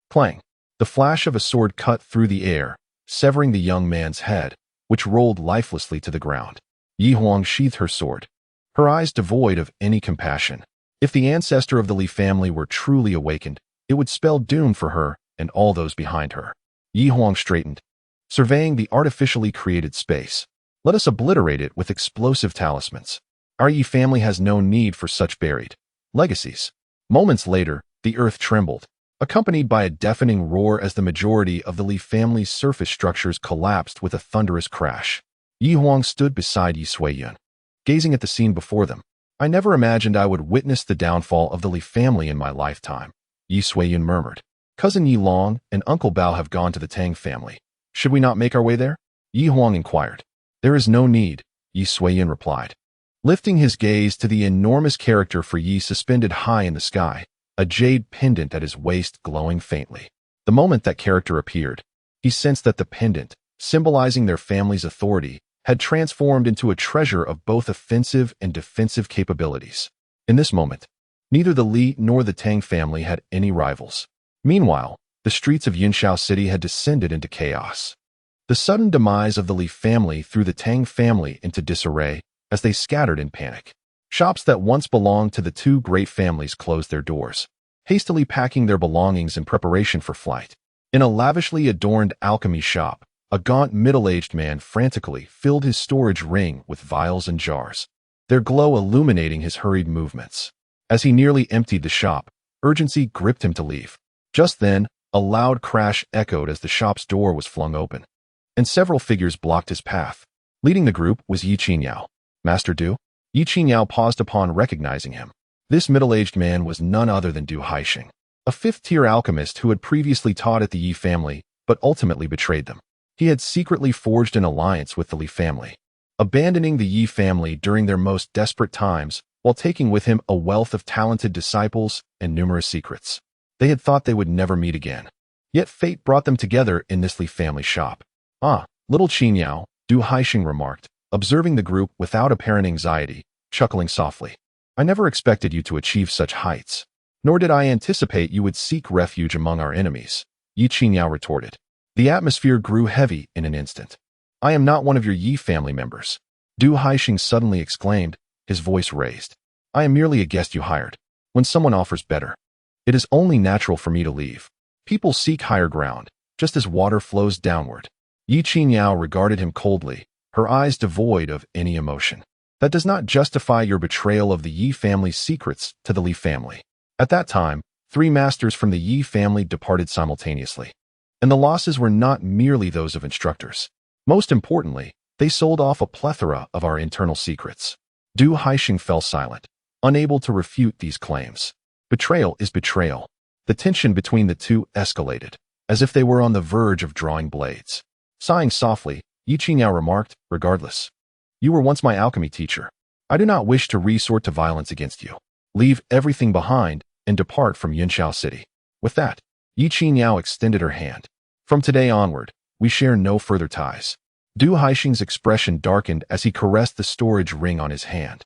Clang! The flash of a sword cut through the air, severing the young man's head, which rolled lifelessly to the ground. Yi Huang sheathed her sword, her eyes devoid of any compassion. If the ancestor of the Li family were truly awakened, it would spell doom for her and all those behind her. Yi Huang straightened, surveying the artificially created space. "Let us obliterate it with explosive talismans." Our Yi family has no need for such buried legacies. Moments later, the earth trembled, accompanied by a deafening roar as the majority of the Li family's surface structures collapsed with a thunderous crash. Yi Huang stood beside Ye Suifeng, gazing at the scene before them. I never imagined I would witness the downfall of the Li family in my lifetime, Ye Suifeng murmured. Cousin Yi Long and Uncle Bao have gone to the Tang family. Should we not make our way there? Yi Huang inquired. There is no need, Ye Suifeng replied, lifting his gaze to the enormous character for Yi suspended high in the sky, a jade pendant at his waist glowing faintly. The moment that character appeared, he sensed that the pendant, symbolizing their family's authority, had transformed into a treasure of both offensive and defensive capabilities. In this moment, neither the Li nor the Tang family had any rivals. Meanwhile, the streets of Yunxiao City had descended into chaos. The sudden demise of the Li family threw the Tang family into disarray as they scattered in panic. Shops that once belonged to the two great families closed their doors, hastily packing their belongings in preparation for flight. In a lavishly adorned alchemy shop, a gaunt middle-aged man frantically filled his storage ring with vials and jars, their glow illuminating his hurried movements. As he nearly emptied the shop, urgency gripped him to leave. Just then, a loud crash echoed as the shop's door was flung open, and several figures blocked his path. Leading the group was Ye Suifeng. Master Du? Ye Suifeng paused upon recognizing him. This middle-aged man was none other than Du Haixing, a fifth-tier alchemist who had previously taught at the Yi family, but ultimately betrayed them. He had secretly forged an alliance with the Li family, abandoning the Yi family during their most desperate times while taking with him a wealth of talented disciples and numerous secrets. They had thought they would never meet again. Yet fate brought them together in this Li family shop. Ah, little Qingyao, Du Haixing remarked, observing the group without apparent anxiety, chuckling softly. I never expected you to achieve such heights. Nor did I anticipate you would seek refuge among our enemies, Ye Suifeng retorted. The atmosphere grew heavy in an instant. I am not one of your Yi family members, Du Haixing suddenly exclaimed, his voice raised. I am merely a guest you hired. When someone offers better, it is only natural for me to leave. People seek higher ground, just as water flows downward. Ye Suifeng regarded him coldly, her eyes devoid of any emotion. That does not justify your betrayal of the Yi family's secrets to the Li family. At that time, 3 masters from the Yi family departed simultaneously. And the losses were not merely those of instructors. Most importantly, they sold off a plethora of our internal secrets. Du Haixing fell silent, unable to refute these claims. Betrayal is betrayal. The tension between the two escalated, as if they were on the verge of drawing blades. Sighing softly, Ye Suifeng remarked, regardless. You were once my alchemy teacher. I do not wish to resort to violence against you. Leave everything behind and depart from Yunxiao City. With that, Ye Suifeng extended her hand. From today onward, we share no further ties. Du Haixing's expression darkened as he caressed the storage ring on his hand.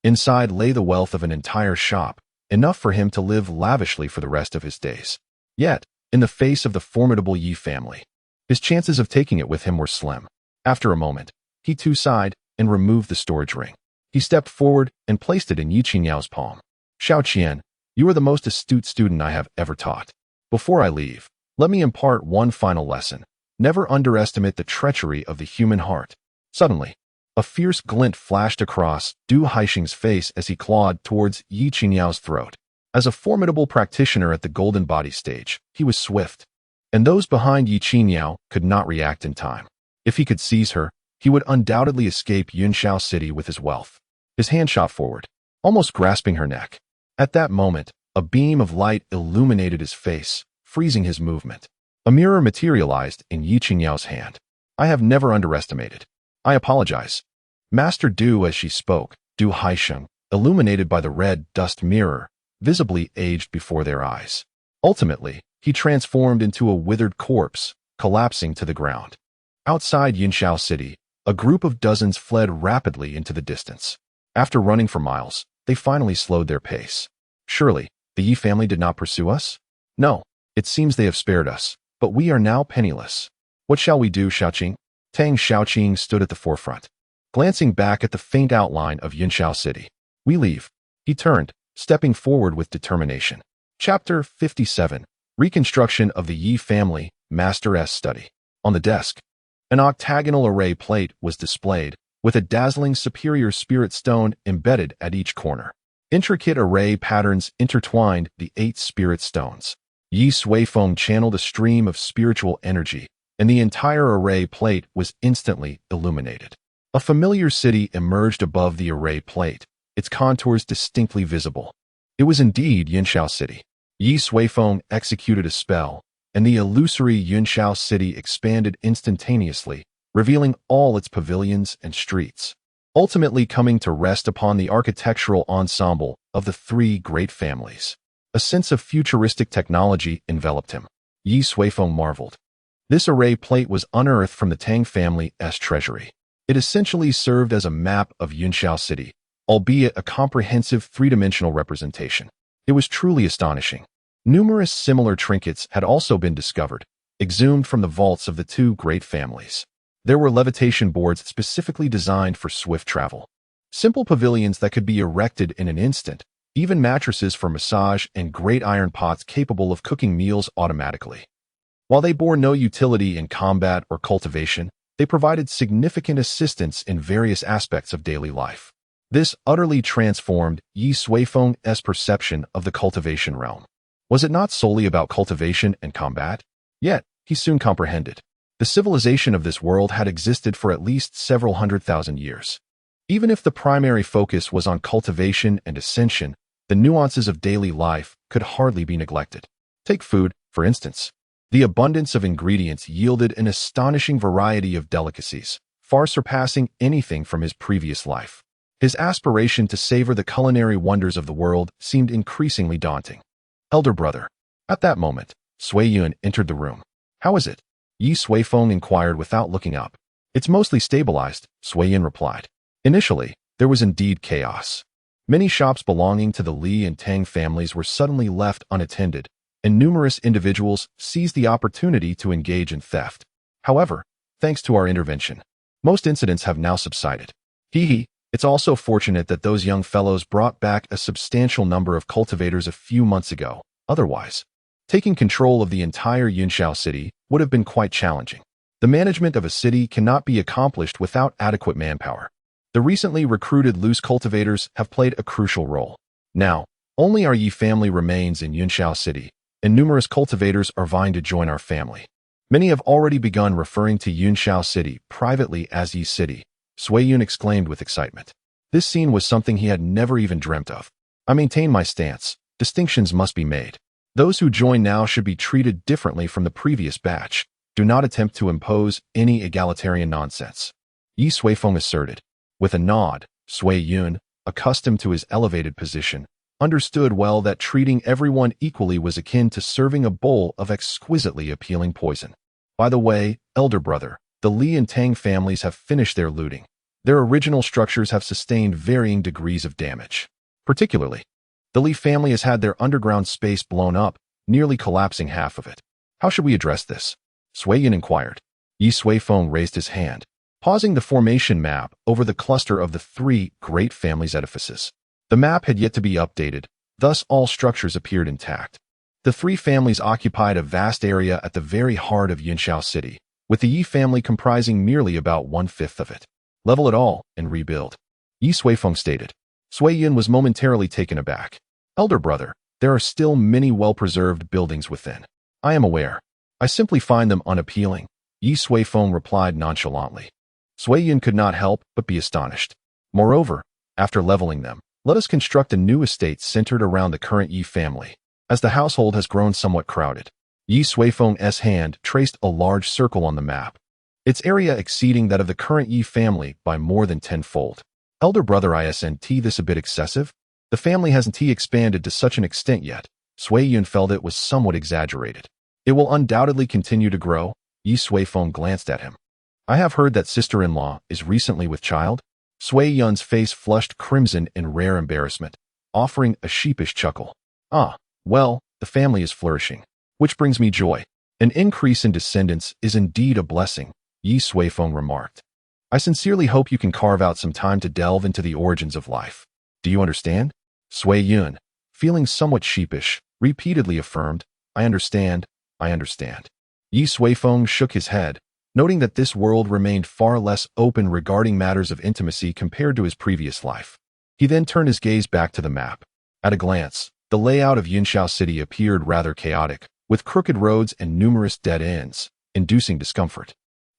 Inside lay the wealth of an entire shop, enough for him to live lavishly for the rest of his days. Yet, in the face of the formidable Yi family, his chances of taking it with him were slim. After a moment, he too sighed and removed the storage ring. He stepped forward and placed it in Ye Suifeng's palm. Xiaoqian, you are the most astute student I have ever taught. Before I leave, let me impart one final lesson. Never underestimate the treachery of the human heart. Suddenly, a fierce glint flashed across Du Haixing's face as he clawed towards Ye Suifeng's throat. As a formidable practitioner at the Golden Body stage, he was swift, and those behind Ye Suifeng could not react in time. If he could seize her, he would undoubtedly escape Yunxiao City with his wealth. His hand shot forward, almost grasping her neck. At that moment, a beam of light illuminated his face, freezing his movement. A mirror materialized in Ye Suifeng's hand. I have never underestimated. I apologize. Master Du, as she spoke, Du Haixing, illuminated by the red dust mirror, visibly aged before their eyes. Ultimately, he transformed into a withered corpse, collapsing to the ground. Outside Yunxiao City, a group of dozens fled rapidly into the distance. After running for miles, they finally slowed their pace. Surely, the Yi family did not pursue us? No, it seems they have spared us, but we are now penniless. What shall we do, Xiaoqing? Tang Xiaoqing stood at the forefront, glancing back at the faint outline of Yunxiao City. We leave. He turned, stepping forward with determination. Chapter 57, Reconstruction of the Yi Family, Master S Study. On the desk, an octagonal array plate was displayed, with a dazzling superior spirit stone embedded at each corner. Intricate array patterns intertwined the 8 spirit stones. Ye Suifeng channeled a stream of spiritual energy, and the entire array plate was instantly illuminated. A familiar city emerged above the array plate, its contours distinctly visible. It was indeed Yunxiao City. Ye Suifeng executed a spell, and the illusory Yunxiao City expanded instantaneously, revealing all its pavilions and streets, ultimately coming to rest upon the architectural ensemble of the 3 great families. A sense of futuristic technology enveloped him. Ye Suifeng marveled. This array plate was unearthed from the Tang family's treasury. It essentially served as a map of Yunxiao City, albeit a comprehensive 3-dimensional representation. It was truly astonishing. Numerous similar trinkets had also been discovered, exhumed from the vaults of the 2 great families. There were levitation boards specifically designed for swift travel, simple pavilions that could be erected in an instant, even mattresses for massage and great iron pots capable of cooking meals automatically. While they bore no utility in combat or cultivation, they provided significant assistance in various aspects of daily life. This utterly transformed Ye Suifeng's perception of the cultivation realm. Was it not solely about cultivation and combat? Yet, he soon comprehended. The civilization of this world had existed for at least several 100,000 years. Even if the primary focus was on cultivation and ascension, the nuances of daily life could hardly be neglected. Take food, for instance. The abundance of ingredients yielded an astonishing variety of delicacies, far surpassing anything from his previous life. His aspiration to savor the culinary wonders of the world seemed increasingly daunting. Elder brother. At that moment, Sui Yun entered the room. How is it? Ye Suifeng inquired without looking up. It's mostly stabilized, Sui Yun replied. Initially, there was indeed chaos. Many shops belonging to the Li and Tang families were suddenly left unattended, and numerous individuals seized the opportunity to engage in theft. However, thanks to our intervention, most incidents have now subsided. It's also fortunate that those young fellows brought back a substantial number of cultivators a few months ago. Otherwise, taking control of the entire Yunxiao city would have been quite challenging. The management of a city cannot be accomplished without adequate manpower. The recently recruited loose cultivators have played a crucial role. Now, only our Ye family remains in Yunxiao City, and numerous cultivators are vying to join our family. Many have already begun referring to Yunxiao City privately as Ye City, Sui Yun exclaimed with excitement. This scene was something he had never even dreamt of. I maintain my stance. Distinctions must be made. Those who join now should be treated differently from the previous batch. Do not attempt to impose any egalitarian nonsense. Ye Suifeng asserted. With a nod, Sui Yun, accustomed to his elevated position, understood well that treating everyone equally was akin to serving a bowl of exquisitely appealing poison. By the way, elder brother, the Li and Tang families have finished their looting. Their original structures have sustained varying degrees of damage. Particularly, the Li family has had their underground space blown up, nearly collapsing half of it. How should we address this? Sui Yun inquired. Ye Suifeng raised his hand, pausing the formation map over the cluster of the 3 great families' edifices. The map had yet to be updated, thus all structures appeared intact. The 3 families occupied a vast area at the very heart of Yunxiao City, with the Ye family comprising merely about 1/5 of it. Level it all and rebuild, Ye Suifeng stated. Sui Yun was momentarily taken aback. Elder brother, there are still many well-preserved buildings within. I am aware. I simply find them unappealing, Ye Suifeng replied nonchalantly. Sui Yun could not help but be astonished. Moreover, after leveling them, let us construct a new estate centered around the current Ye family, as the household has grown somewhat crowded. Ye Suifeng's hand traced a large circle on the map, its area exceeding that of the current Ye family by more than 10-fold. Elder brother, isn't this a bit excessive? The family hasn't expanded to such an extent yet. Sui Yun felt it was somewhat exaggerated. It will undoubtedly continue to grow. Ye Suifeng glanced at him. I have heard that sister-in-law is recently with child. Sui Yun's face flushed crimson in rare embarrassment, offering a sheepish chuckle. Ah, well, the family is flourishing, which brings me joy. An increase in descendants is indeed a blessing, Ye Suifeng remarked. I sincerely hope you can carve out some time to delve into the origins of life. Do you understand? Sui Yun, feeling somewhat sheepish, repeatedly affirmed, I understand, I understand. Ye Suifeng shook his head, noting that this world remained far less open regarding matters of intimacy compared to his previous life. He then turned his gaze back to the map. At a glance, the layout of Yunxiao City appeared rather chaotic, with crooked roads and numerous dead ends, inducing discomfort.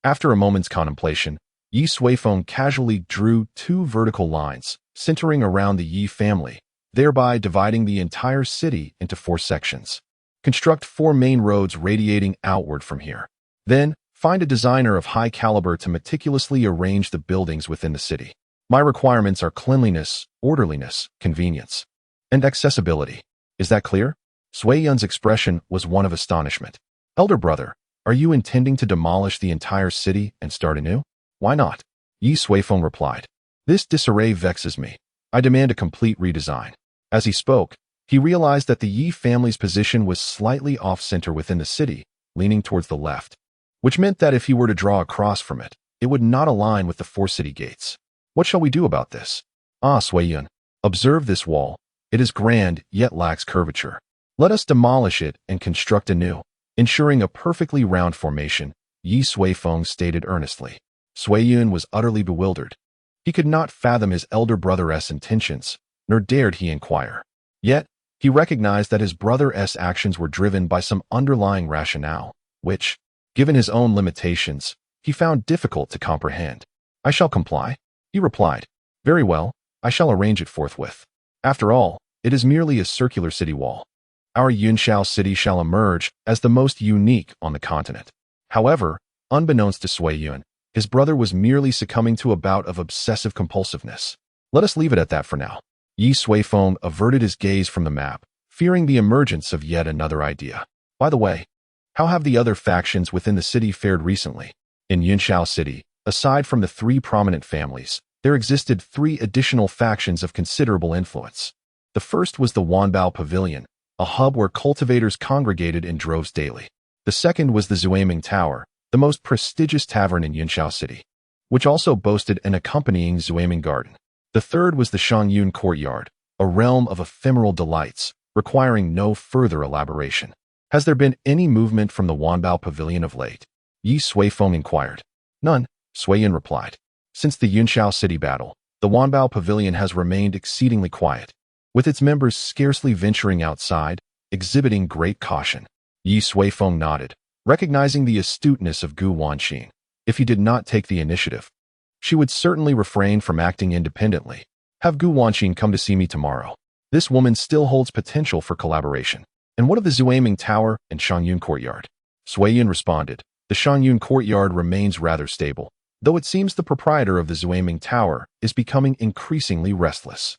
After a moment's contemplation, Ye Suifeng casually drew 2 vertical lines, centering around the Ye family, thereby dividing the entire city into 4 sections. Construct 4 main roads radiating outward from here. Then, find a designer of high caliber to meticulously arrange the buildings within the city. My requirements are cleanliness, orderliness, convenience, and accessibility. Is that clear? Sui Yun's expression was one of astonishment. Elder brother, are you intending to demolish the entire city and start anew? Why not? Ye Suifeng replied. This disarray vexes me. I demand a complete redesign. As he spoke, he realized that the Ye family's position was slightly off-center within the city, leaning towards the left, which meant that if he were to draw a cross from it, it would not align with the 4 city gates. What shall we do about this? Ah, Sui Yun, observe this wall. It is grand, yet lacks curvature. Let us demolish it and construct anew, ensuring a perfectly round formation, Ye Suifeng stated earnestly. Sui Yun was utterly bewildered. He could not fathom his elder brother's intentions, nor dared he inquire. Yet, he recognized that his brother's actions were driven by some underlying rationale, which, given his own limitations, he found difficult to comprehend. I shall comply, he replied. Very well, I shall arrange it forthwith. After all, it is merely a circular city wall. Our Yunxiao city shall emerge as the most unique on the continent. However, unbeknownst to Sui Yun, his brother was merely succumbing to a bout of obsessive compulsiveness. Let us leave it at that for now. Ye Suifeng averted his gaze from the map, fearing the emergence of yet another idea. By the way, how have the other factions within the city fared recently? In Yunxiao City, aside from the 3 prominent families, there existed 3 additional factions of considerable influence. The first was the Wanbao Pavilion, a hub where cultivators congregated in droves daily. The second was the Suifeng Tower, the most prestigious tavern in Yunxiao City, which also boasted an accompanying Suifeng garden. The third was the Shangyun Courtyard, a realm of ephemeral delights, requiring no further elaboration. Has there been any movement from the Wanbao Pavilion of late? Ye Suifeng inquired. None, Sui Yun replied. Since the Yunxiao City battle, the Wanbao Pavilion has remained exceedingly quiet, with its members scarcely venturing outside, exhibiting great caution. Ye Suifeng nodded, recognizing the astuteness of Gu Wanqin. If he did not take the initiative, she would certainly refrain from acting independently. Have Gu Wanqin come to see me tomorrow. This woman still holds potential for collaboration. And what of the Suifeng Tower and Shangyun Courtyard? Sui Yun responded. The Shangyun Courtyard remains rather stable, though it seems the proprietor of the Suifeng Tower is becoming increasingly restless.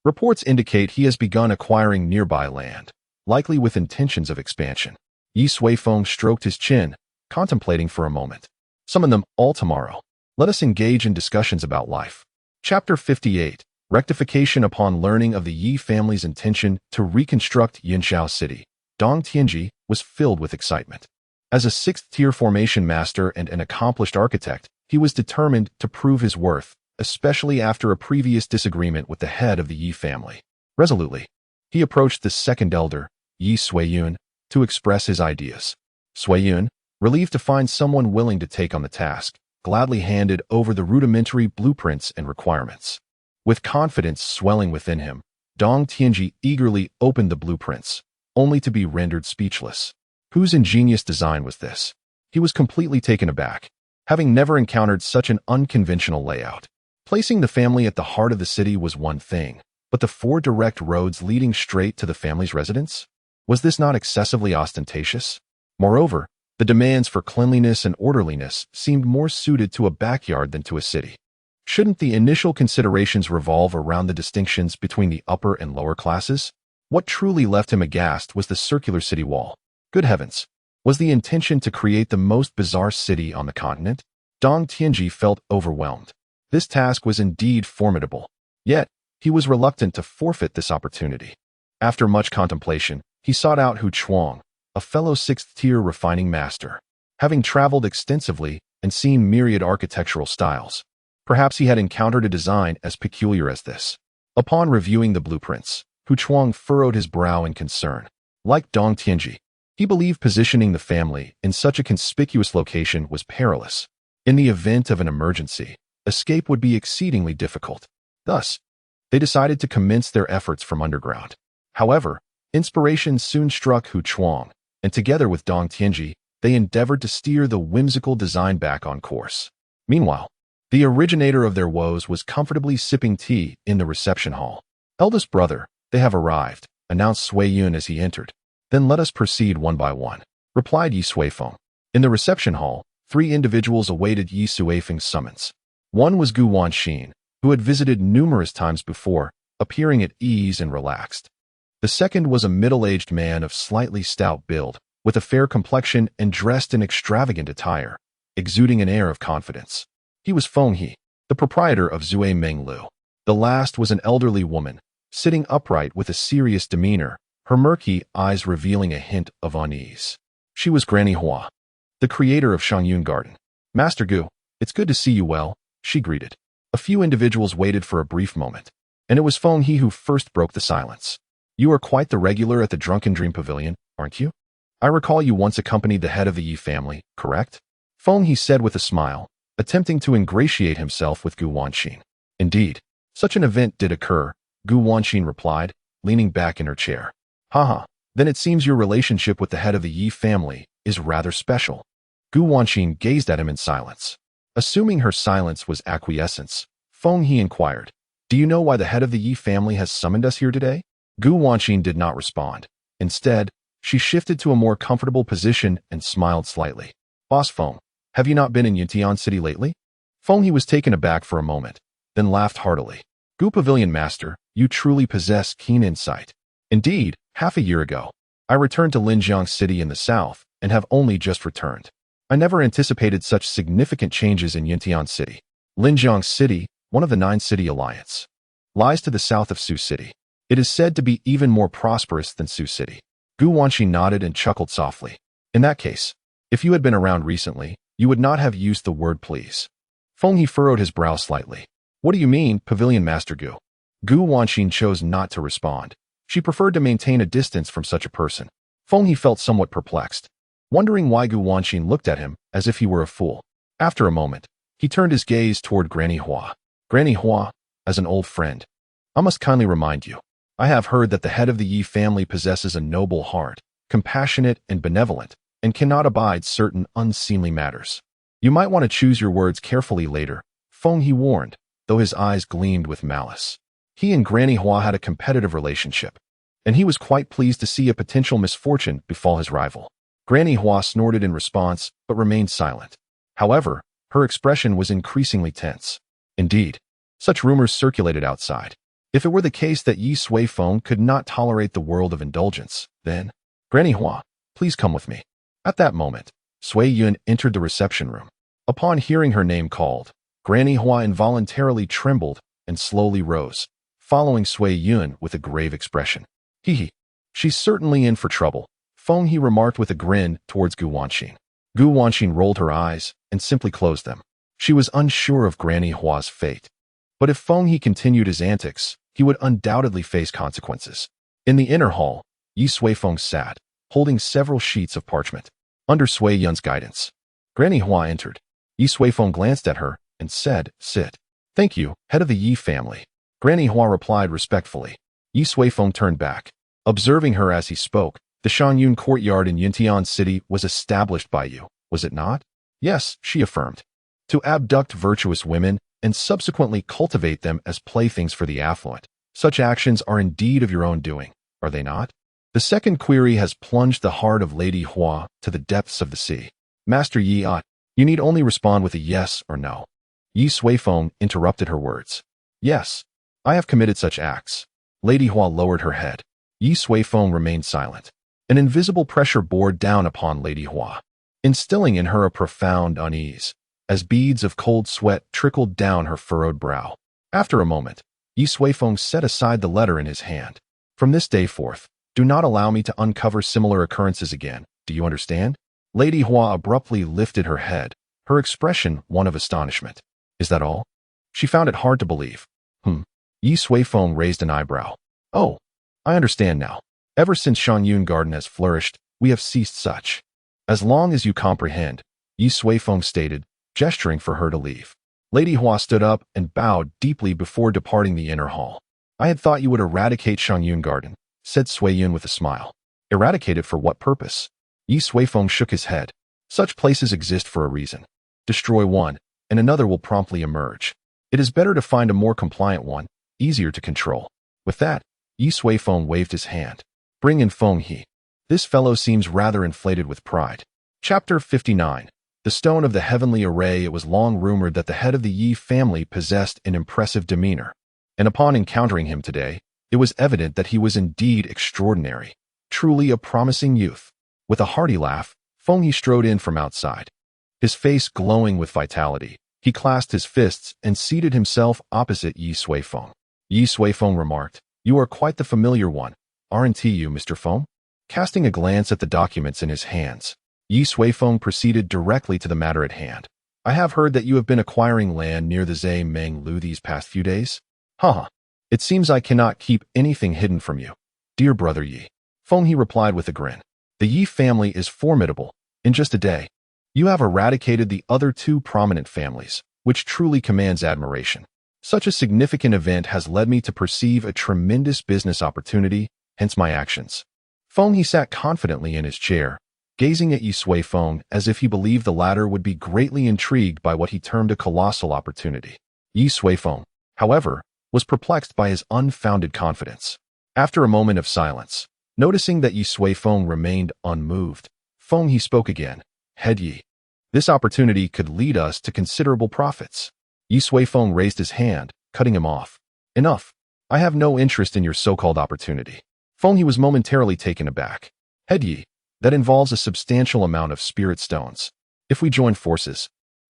Reports indicate he has begun acquiring nearby land, likely with intentions of expansion. Ye Suifeng stroked his chin, contemplating for a moment. Summon them all tomorrow. Let us engage in discussions about life. Chapter 58. Rectification upon learning of the Ye family's intention to reconstruct Yunxiao City. Dong Tianji was filled with excitement. As a 6th-tier formation master and an accomplished architect, he was determined to prove his worth, especially after a previous disagreement with the head of the Ye family. Resolutely, he approached the second elder, Ye Suiyun, to express his ideas. Suiyun, relieved to find someone willing to take on the task, gladly handed over the rudimentary blueprints and requirements. With confidence swelling within him, Dong Tianji eagerly opened the blueprints, only to be rendered speechless. Whose ingenious design was this? He was completely taken aback, having never encountered such an unconventional layout. Placing the family at the heart of the city was one thing, but the 4 direct roads leading straight to the family's residence? Was this not excessively ostentatious? Moreover, the demands for cleanliness and orderliness seemed more suited to a backyard than to a city. Shouldn't the initial considerations revolve around the distinctions between the upper and lower classes? What truly left him aghast was the circular city wall. Good heavens! Was the intention to create the most bizarre city on the continent? Dong Tianji felt overwhelmed. This task was indeed formidable. Yet, he was reluctant to forfeit this opportunity. After much contemplation, he sought out Hu Chuang, a fellow 6th-tier refining master. Having traveled extensively and seen myriad architectural styles, perhaps he had encountered a design as peculiar as this. Upon reviewing the blueprints, Hu Chuang furrowed his brow in concern. Like Dong Tianji, He believed positioning the family in such a conspicuous location was perilous. In the event of an emergency, escape would be exceedingly difficult. Thus, they decided to commence their efforts from underground. However, inspiration soon struck Hu Chuang, and together with Dong Tianji, they endeavored to steer the whimsical design back on course. Meanwhile, the originator of their woes was comfortably sipping tea in the reception hall. "Eldest brother, they have arrived," announced Sui Yun as he entered. "Then let us proceed one by one," replied Ye Suifeng. In the reception hall, 3 individuals awaited Ye Suifeng's summons. One was Gu Wanxin, who had visited numerous times before, appearing at ease and relaxed. The second was a middle-aged man of slightly stout build, with a fair complexion and dressed in extravagant attire, exuding an air of confidence. He was Feng He, the proprietor of Zui Menglu. The last was an elderly woman, sitting upright with a serious demeanor, her murky eyes revealing a hint of unease. She was Granny Hua, the creator of Shangyun Garden. "Master Gu, it's good to see you well," she greeted. A few individuals waited for a brief moment, and it was Feng He who first broke the silence. "You are quite the regular at the Drunken Dream Pavilion, aren't you? I recall you once accompanied the head of the Ye family, correct?" Feng He said with a smile, attempting to ingratiate himself with Gu Wanxin. "Indeed, such an event did occur," Gu Wanxin replied, leaning back in her chair. "Haha, then it seems your relationship with the head of the Ye family is rather special." Gu Wanxin gazed at him in silence. Assuming her silence was acquiescence, Feng He inquired, "Do you know why the head of the Ye family has summoned us here today?" Gu Wanxin did not respond. Instead, she shifted to a more comfortable position and smiled slightly. "Boss Feng, have you not been in Yunxiao City lately?" Feng He was taken aback for a moment, then laughed heartily. "Gu Pavilion Master, you truly possess keen insight. Indeed, half a year ago, I returned to Linjiang City in the south and have only just returned. I never anticipated such significant changes in Yunxiao City. Linjiang City, one of the 9-city alliance, lies to the south of Su City. It is said to be even more prosperous than Su City." Gu Wanxin nodded and chuckled softly. "In that case, if you had been around recently, you would not have used the word please." Feng He furrowed his brow slightly. "What do you mean, Pavilion Master Gu?" Gu Wanxin chose not to respond. She preferred to maintain a distance from such a person. Feng He felt somewhat perplexed, wondering why Gu Wanxin looked at him as if he were a fool. After a moment, he turned his gaze toward Granny Hua. "Granny Hua, as an old friend, I must kindly remind you, I have heard that the head of the Ye family possesses a noble heart, compassionate and benevolent, and cannot abide certain unseemly matters. You might want to choose your words carefully later," Feng He warned, though his eyes gleamed with malice. He and Granny Hua had a competitive relationship, and he was quite pleased to see a potential misfortune befall his rival. Granny Hua snorted in response, but remained silent. However, her expression was increasingly tense. Indeed, such rumors circulated outside. If it were the case that Ye Suifeng could not tolerate the world of indulgence, then, "Granny Hua, please come with me." At that moment, Sui Yun entered the reception room. Upon hearing her name called, Granny Hua involuntarily trembled and slowly rose, following Sui Yun with a grave expression. "Hee, she's certainly in for trouble," Feng He remarked with a grin towards Gu Wanxin. Gu Wanxin rolled her eyes and simply closed them. She was unsure of Granny Hua's fate. But if Feng He continued his antics, he would undoubtedly face consequences. In the inner hall, Ye Suifeng sat, holding several sheets of parchment. Under Sui Yun's guidance, Granny Hua entered. Ye Suifeng glanced at her and said, "Sit." "Thank you, head of the Ye family," Granny Hua replied respectfully. Ye Suifeng turned back. Observing her as he spoke, "The Shangyun courtyard in Yunxiao City was established by you, was it not?" "Yes," she affirmed. "To abduct virtuous women and subsequently cultivate them as playthings for the affluent. Such actions are indeed of your own doing, are they not?" The second query has plunged the heart of Lady Hua to the depths of the sea. "Master Yi, you need only respond with a yes or no." Ye Suifeng interrupted her words. "Yes, I have committed such acts." Lady Hua lowered her head. Ye Suifeng remained silent. An invisible pressure bore down upon Lady Hua, instilling in her a profound unease, as beads of cold sweat trickled down her furrowed brow. After a moment, Ye Suifeng set aside the letter in his hand. "From this day forth, do not allow me to uncover similar occurrences again. Do you understand?" Lady Hua abruptly lifted her head, her expression one of astonishment. "Is that all?" She found it hard to believe. Ye Suifeng raised an eyebrow. "Oh, I understand now. Ever since Shangyun Garden has flourished, We have ceased such. As long as you comprehend, Ye Suifeng stated, gesturing for her to leave. Lady Hua stood up and bowed deeply before departing the inner hall. I had thought you would eradicate Shangyun Garden, said Sui Yun with a smile. Eradicate it for what purpose? Ye Suifeng shook his head. Such places exist for a reason. Destroy one, and another will promptly emerge. It is better to find a more compliant one, easier to control. With that, Ye Suifeng waved his hand. Bring in Feng He. This fellow seems rather inflated with pride. Chapter 59. The Stone of the Heavenly Array. It was long rumored that the head of the Ye family possessed an impressive demeanor, and upon encountering him today, it was evident that he was indeed extraordinary, truly a promising youth. With a hearty laugh, Feng He strode in from outside. His face glowing with vitality, he clasped his fists and seated himself opposite Ye Suifeng. Ye Suifeng remarked, "You are quite the familiar one, aren't you, Mr. Feng?" Casting a glance at the documents in his hands, Ye Suifeng proceeded directly to the matter at hand. I have heard that you have been acquiring land near the Zhe Meng Lu these past few days. Haha. It seems I cannot keep anything hidden from you, dear brother Ye. Feng He replied with a grin. The Ye family is formidable. In just a day, you have eradicated the other two prominent families, which truly commands admiration. Such a significant event has led me to perceive a tremendous business opportunity, hence my actions. Feng He sat confidently in his chair, gazing at Ye Suifeng as if he believed the latter would be greatly intrigued by what he termed a colossal opportunity. Ye Suifeng, however, was perplexed by his unfounded confidence. After a moment of silence, noticing that Ye Suifeng remained unmoved, Feng He spoke again. Head Ye. This opportunity could lead us to considerable profits. Ye Suifeng raised his hand, cutting him off. Enough. I have no interest in your so-called opportunity. Feng He was momentarily taken aback. Head Ye. That involves a substantial amount of spirit stones. If we join forces,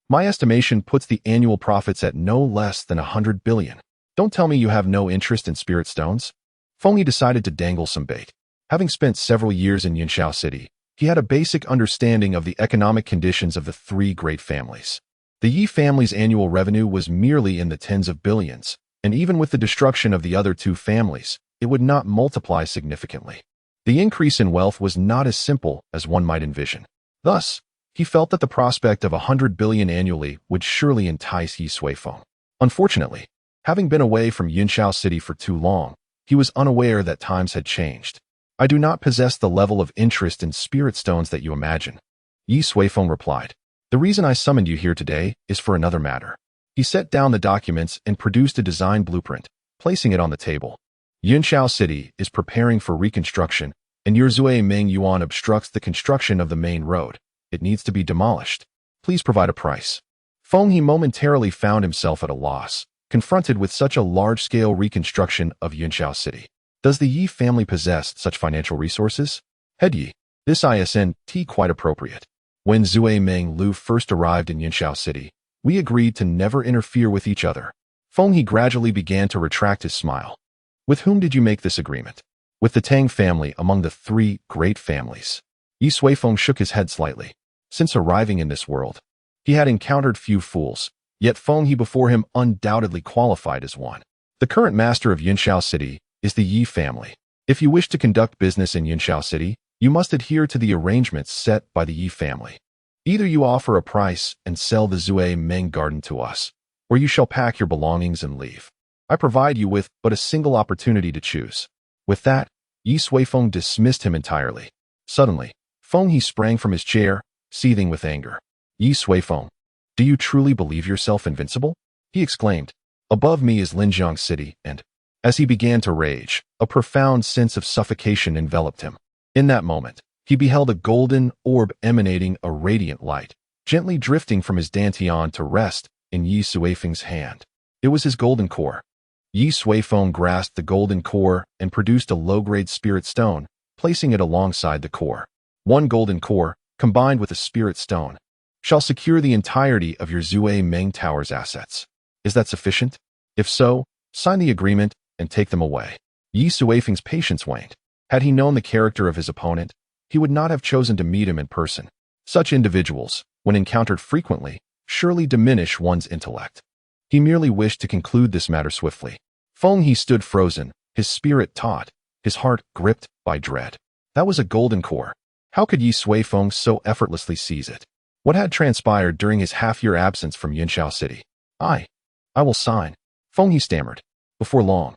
my estimation puts the annual profits at no less than 100 billion. Don't tell me you have no interest in spirit stones. Feng He decided to dangle some bait. Having spent several years in Yunxiao City, he had a basic understanding of the economic conditions of the three great families. The Ye family's annual revenue was merely in the tens of billions, and even with the destruction of the other two families, it would not multiply significantly. The increase in wealth was not as simple as one might envision. Thus, he felt that the prospect of 100 billion annually would surely entice Ye Suifeng. Unfortunately, having been away from Yunxiao City for too long, he was unaware that times had changed. I do not possess the level of interest in spirit stones that you imagine. Ye Suifeng replied. The reason I summoned you here today is for another matter. He set down the documents and produced a design blueprint, placing it on the table. Yunxiao City is preparing for reconstruction, and your Zhe Meng Yuan obstructs the construction of the main road. It needs to be demolished. Please provide a price. Feng He momentarily found himself at a loss, confronted with such a large-scale reconstruction of Yunxiao City. Does the Ye family possess such financial resources? Head Ye, this isn't quite appropriate. When Zhe Meng Lu first arrived in Yunxiao City, we agreed to never interfere with each other. Feng He gradually began to retract his smile. With whom did you make this agreement? With the Tang family among the three great families. Ye Suifeng shook his head slightly. Since arriving in this world, he had encountered few fools, yet Feng He before him undoubtedly qualified as one. The current master of Yunxiao City is the Ye family. If you wish to conduct business in Yunxiao City, you must adhere to the arrangements set by the Ye family. Either you offer a price and sell the Zhe Meng garden to us, or you shall pack your belongings and leave. I provide you with but a single opportunity to choose. With that, Ye Suifeng dismissed him entirely. Suddenly, Feng He sprang from his chair, seething with anger. Ye Suifeng, do you truly believe yourself invincible? He exclaimed. Above me is Linjiang City, and, as he began to rage, a profound sense of suffocation enveloped him. In that moment, he beheld a golden orb emanating a radiant light, gently drifting from his dantian to rest in Ye Suifeng's hand. It was his golden core. Ye Suifeng grasped the golden core and produced a low-grade spirit stone, placing it alongside the core. One golden core, combined with a spirit stone, shall secure the entirety of your Zhe Meng Tower's assets. Is that sufficient? If so, sign the agreement and take them away. Ye Suifeng's patience waned. Had he known the character of his opponent, he would not have chosen to meet him in person. Such individuals, when encountered frequently, surely diminish one's intellect. He merely wished to conclude this matter swiftly. Feng He stood frozen, his spirit taut, his heart gripped by dread. That was a golden core. How could Ye Suifeng so effortlessly seize it? What had transpired during his half-year absence from Yunxiao City? I will sign. Feng He stammered. Before long,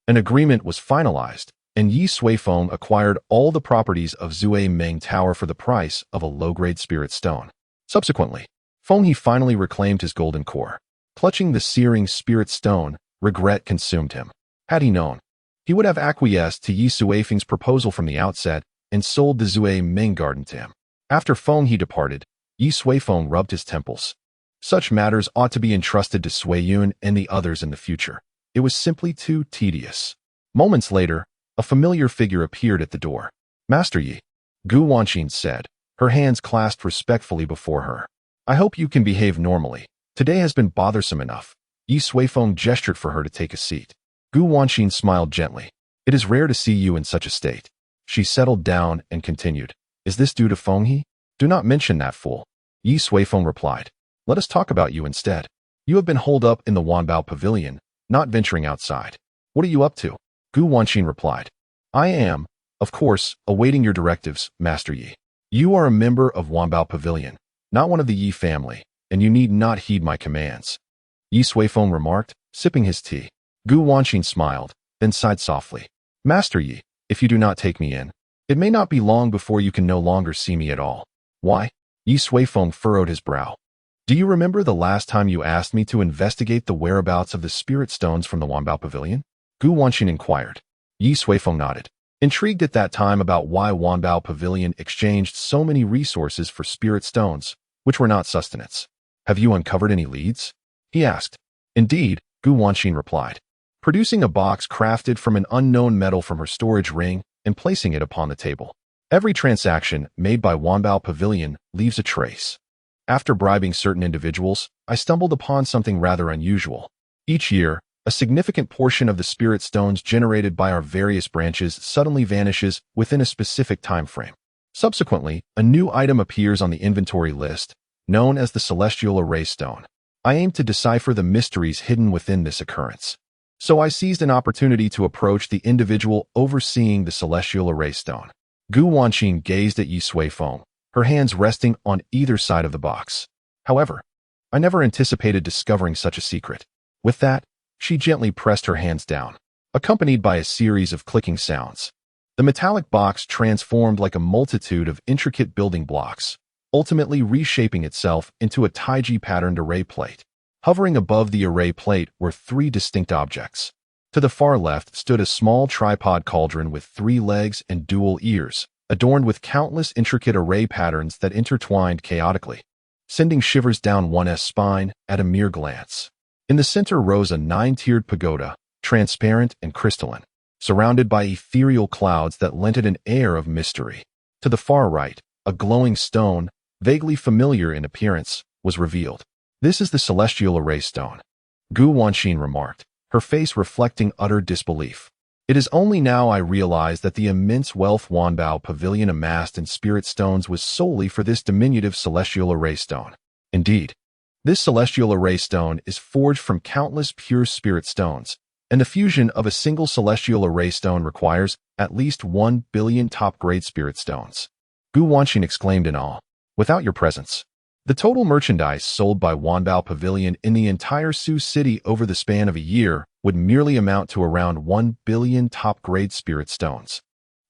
an agreement was finalized, and Ye Suifeng acquired all the properties of Zui Meng Tower for the price of a low-grade spirit stone. Subsequently, Feng He finally reclaimed his golden core. Clutching the searing spirit stone, regret consumed him. Had he known, he would have acquiesced to Ye Suifeng's proposal from the outset and sold the Zui Meng garden to him. After Feng He departed, Ye Suifeng rubbed his temples. Such matters ought to be entrusted to Sui Yun and the others in the future. It was simply too tedious. Moments later, a familiar figure appeared at the door. Master Yi, Gu Wanqin said, her hands clasped respectfully before her. I hope you can behave normally. Today has been bothersome enough. Ye Suifeng gestured for her to take a seat. Gu Wanqin smiled gently. It is rare to see you in such a state. She settled down and continued. Is this due to Feng He? Do not mention that fool. Ye Suifeng replied. Let us talk about you instead. You have been holed up in the Wanbao Pavilion, not venturing outside. What are you up to? Gu Wanqin replied. I am, of course, awaiting your directives, Master Yi. You are a member of Wanbao Pavilion, not one of the Yi family, and you need not heed my commands. Ye Suifeng remarked, sipping his tea. Gu Wanqin smiled, then sighed softly. Master Yi, if you do not take me in, it may not be long before you can no longer see me at all. Why? Ye Suifeng furrowed his brow. Do you remember the last time you asked me to investigate the whereabouts of the spirit stones from the Wanbao Pavilion? Gu Wanqin inquired. Ye Suifeng nodded, intrigued at that time about why Wanbao Pavilion exchanged so many resources for spirit stones, which were not sustenance. Have you uncovered any leads? He asked. Indeed, Gu Wanqin replied, producing a box crafted from an unknown metal from her storage ring and placing it upon the table. Every transaction made by Wanbao Pavilion leaves a trace. After bribing certain individuals, I stumbled upon something rather unusual. Each year, a significant portion of the spirit stones generated by our various branches suddenly vanishes within a specific time frame. Subsequently, a new item appears on the inventory list, known as the Celestial Array Stone. I aimed to decipher the mysteries hidden within this occurrence. So I seized an opportunity to approach the individual overseeing the Celestial Array Stone. Gu Wanqin gazed at Ye Suifeng, her hands resting on either side of the box. However, I never anticipated discovering such a secret. With that, she gently pressed her hands down, accompanied by a series of clicking sounds. The metallic box transformed like a multitude of intricate building blocks, ultimately reshaping itself into a taiji patterned array plate. Hovering above the array plate were three distinct objects. To the far left stood a small tripod cauldron with 3 legs and dual ears, adorned with countless intricate array patterns that intertwined chaotically, sending shivers down one's spine at a mere glance. In the center rose a 9-tiered pagoda, transparent and crystalline, surrounded by ethereal clouds that lent it an air of mystery. To the far right, a glowing stone, vaguely familiar in appearance, was revealed. This is the Celestial Array Stone, Gu Wanqin remarked, her face reflecting utter disbelief. It is only now I realize that the immense wealth Wanbao Pavilion amassed in spirit stones was solely for this diminutive Celestial Array Stone. Indeed, this Celestial Array Stone is forged from countless pure spirit stones, and the fusion of a single Celestial Array Stone requires at least 1 billion top-grade spirit stones. Gu Wanqin exclaimed in awe. Without your presence, the total merchandise sold by Wanbao Pavilion in the entire Sioux City over the span of a year would merely amount to around 1 billion top-grade spirit stones.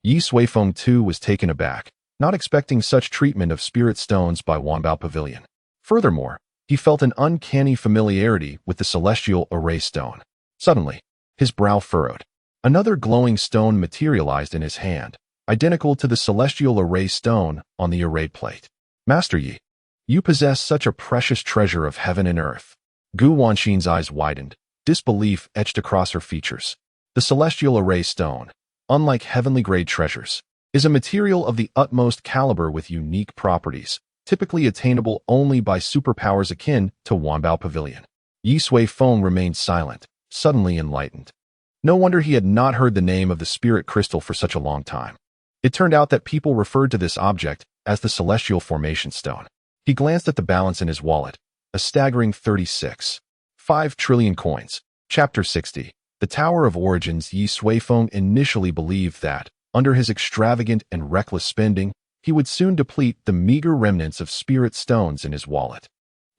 Ye Suifeng too was taken aback, not expecting such treatment of spirit stones by Wanbao Pavilion. Furthermore, he felt an uncanny familiarity with the Celestial Array Stone. Suddenly, his brow furrowed. Another glowing stone materialized in his hand, identical to the Celestial Array Stone on the array plate. Master Yi, you possess such a precious treasure of heaven and earth. Gu Wanqin's eyes widened, disbelief etched across her features. The Celestial Array Stone, unlike heavenly-grade treasures, is a material of the utmost caliber with unique properties, typically attainable only by superpowers akin to Wanbao Pavilion. Ye Suifeng remained silent, suddenly enlightened. No wonder he had not heard the name of the spirit crystal for such a long time. It turned out that people referred to this object as the Celestial Formation Stone. He glanced at the balance in his wallet, a staggering 36.5 trillion coins. Chapter 60. The Tower of Origins. Ye Suifeng initially believed that, under his extravagant and reckless spending, he would soon deplete the meager remnants of spirit stones in his wallet.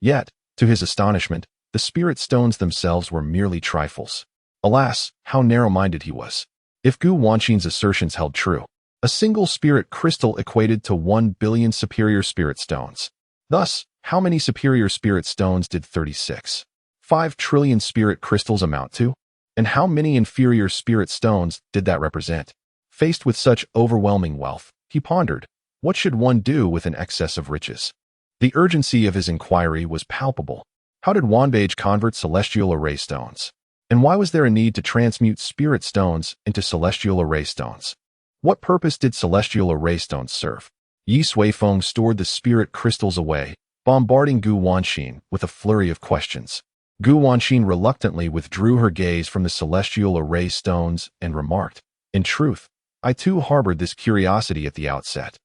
Yet, to his astonishment, the spirit stones themselves were merely trifles. Alas, how narrow-minded he was. If Gu Wanxin's assertions held true, a single spirit crystal equated to 1 billion superior spirit stones. Thus, how many superior spirit stones did 36.5 trillion spirit crystals amount to? And how many inferior spirit stones did that represent? Faced with such overwhelming wealth, he pondered, what should one do with an excess of riches? The urgency of his inquiry was palpable. How did Wanbage convert celestial array stones? And why was there a need to transmute spirit stones into celestial array stones? What purpose did celestial array stones serve? Ye Suifeng stored the spirit crystals away, bombarding Gu Wanxin with a flurry of questions. Gu Wanxin reluctantly withdrew her gaze from the celestial array stones and remarked, "In truth, I too harbored this curiosity at the outset.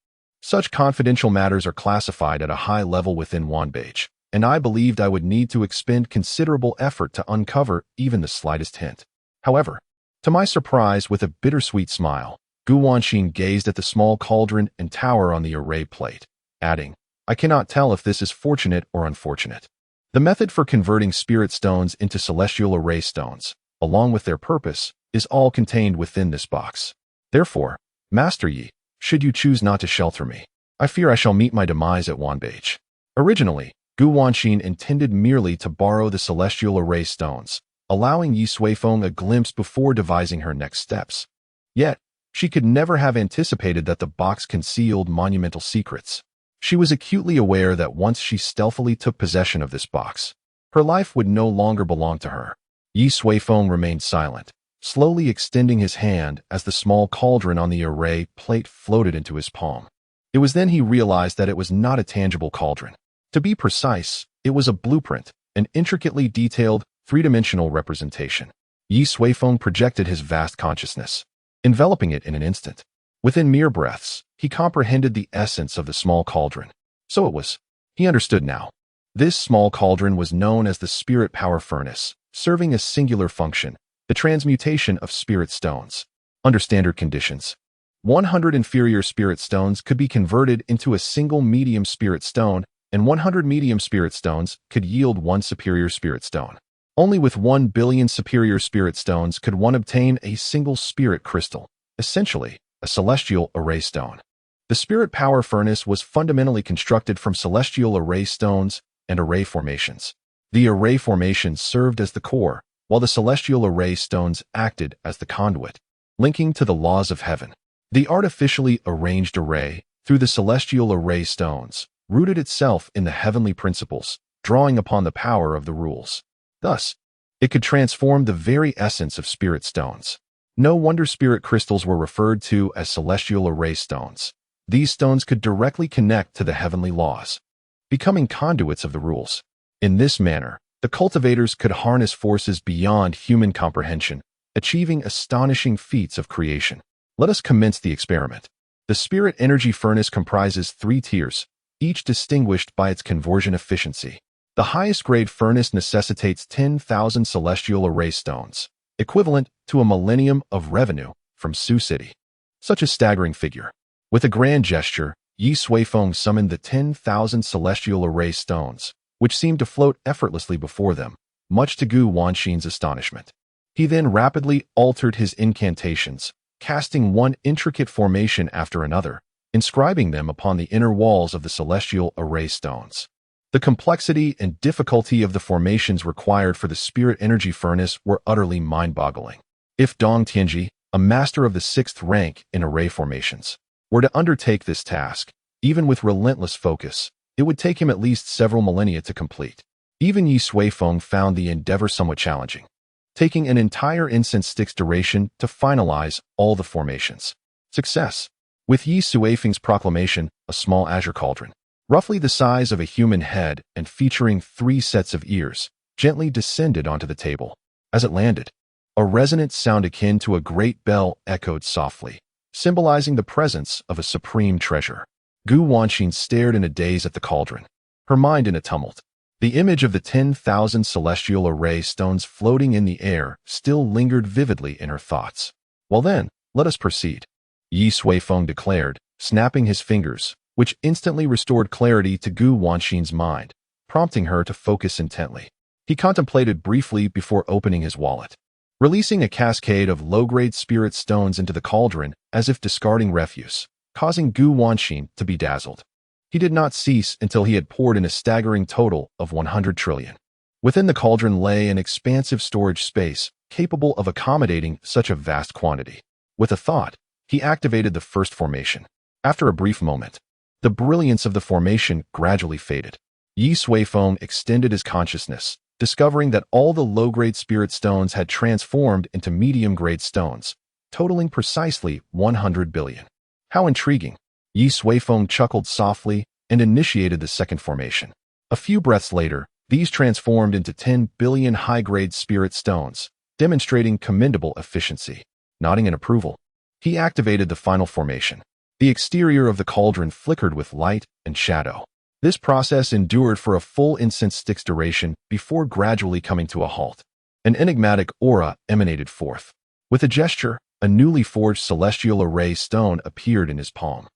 Such confidential matters are classified at a high level within Wanbage, and I believed I would need to expend considerable effort to uncover even the slightest hint." However, to my surprise, with a bittersweet smile, Gu Wanxin gazed at the small cauldron and tower on the array plate, adding, "I cannot tell if this is fortunate or unfortunate. The method for converting spirit stones into celestial array stones, along with their purpose, is all contained within this box. Therefore, Master Yi, should you choose not to shelter me, I fear I shall meet my demise at Wanbage." Originally, Gu Wanxin intended merely to borrow the celestial array stones, allowing Ye Suifeng a glimpse before devising her next steps. Yet, she could never have anticipated that the box concealed monumental secrets. She was acutely aware that once she stealthily took possession of this box, her life would no longer belong to her. Ye Suifeng remained silent, slowly extending his hand as the small cauldron on the array plate floated into his palm. It was then he realized that it was not a tangible cauldron. To be precise, it was a blueprint, an intricately detailed, three-dimensional representation. Ye Suifeng projected his vast consciousness, enveloping it in an instant. Within mere breaths, he comprehended the essence of the small cauldron. So it was. He understood now. This small cauldron was known as the spirit power furnace, serving a singular function, the transmutation of spirit stones. Under standard conditions, 100 inferior spirit stones could be converted into a single medium spirit stone, and 100 medium spirit stones could yield 1 superior spirit stone. Only with 1 billion superior spirit stones could one obtain a single spirit crystal, essentially a celestial array stone. The spirit power furnace was fundamentally constructed from celestial array stones and array formations. The array formations served as the core, while the celestial array stones acted as the conduit, linking to the laws of heaven. The artificially arranged array, through the celestial array stones, rooted itself in the heavenly principles, drawing upon the power of the rules. Thus, it could transform the very essence of spirit stones. No wonder spirit crystals were referred to as celestial array stones. These stones could directly connect to the heavenly laws, becoming conduits of the rules. In this manner, the cultivators could harness forces beyond human comprehension, achieving astonishing feats of creation. Let us commence the experiment. The spirit energy furnace comprises 3 tiers, each distinguished by its conversion efficiency. The highest grade furnace necessitates 10,000 celestial array stones, equivalent to a millennium of revenue from Sioux City. Such a staggering figure. With a grand gesture, Ye Suifeng summoned the 10,000 celestial array stones, which seemed to float effortlessly before them, much to Gu Wanxin's astonishment. He then rapidly altered his incantations, casting one intricate formation after another, inscribing them upon the inner walls of the celestial array stones. The complexity and difficulty of the formations required for the spirit energy furnace were utterly mind-boggling. If Dong Tianji, a master of the 6th rank in array formations, were to undertake this task, even with relentless focus, it would take him at least several millennia to complete. Even Ye Suifeng found the endeavor somewhat challenging, taking an entire incense stick's duration to finalize all the formations. Success. With Ye Suifeng's proclamation, a small azure cauldron, roughly the size of a human head and featuring 3 sets of ears, gently descended onto the table. As it landed, a resonant sound akin to a great bell echoed softly, symbolizing the presence of a supreme treasure. Gu Wanxin stared in a daze at the cauldron, her mind in a tumult. The image of the 10,000 celestial array stones floating in the air still lingered vividly in her thoughts. Well then, let us proceed, Ye Suifeng declared, snapping his fingers, which instantly restored clarity to Gu Wanxin's mind, prompting her to focus intently. He contemplated briefly before opening his wallet, releasing a cascade of low-grade spirit stones into the cauldron as if discarding refuse, causing Gu Wanxin to be dazzled. He did not cease until he had poured in a staggering total of 100 trillion. Within the cauldron lay an expansive storage space capable of accommodating such a vast quantity. With a thought, he activated the first formation. After a brief moment, the brilliance of the formation gradually faded. Ye Suifeng extended his consciousness, discovering that all the low-grade spirit stones had transformed into medium-grade stones, totaling precisely 100 billion. How intriguing! Ye Suifeng chuckled softly and initiated the second formation. A few breaths later, these transformed into 10 billion high-grade spirit stones, demonstrating commendable efficiency. Nodding in approval, he activated the final formation. The exterior of the cauldron flickered with light and shadow. This process endured for a full incense stick's duration before gradually coming to a halt. An enigmatic aura emanated forth. With a gesture, a newly forged celestial array stone appeared in his palm.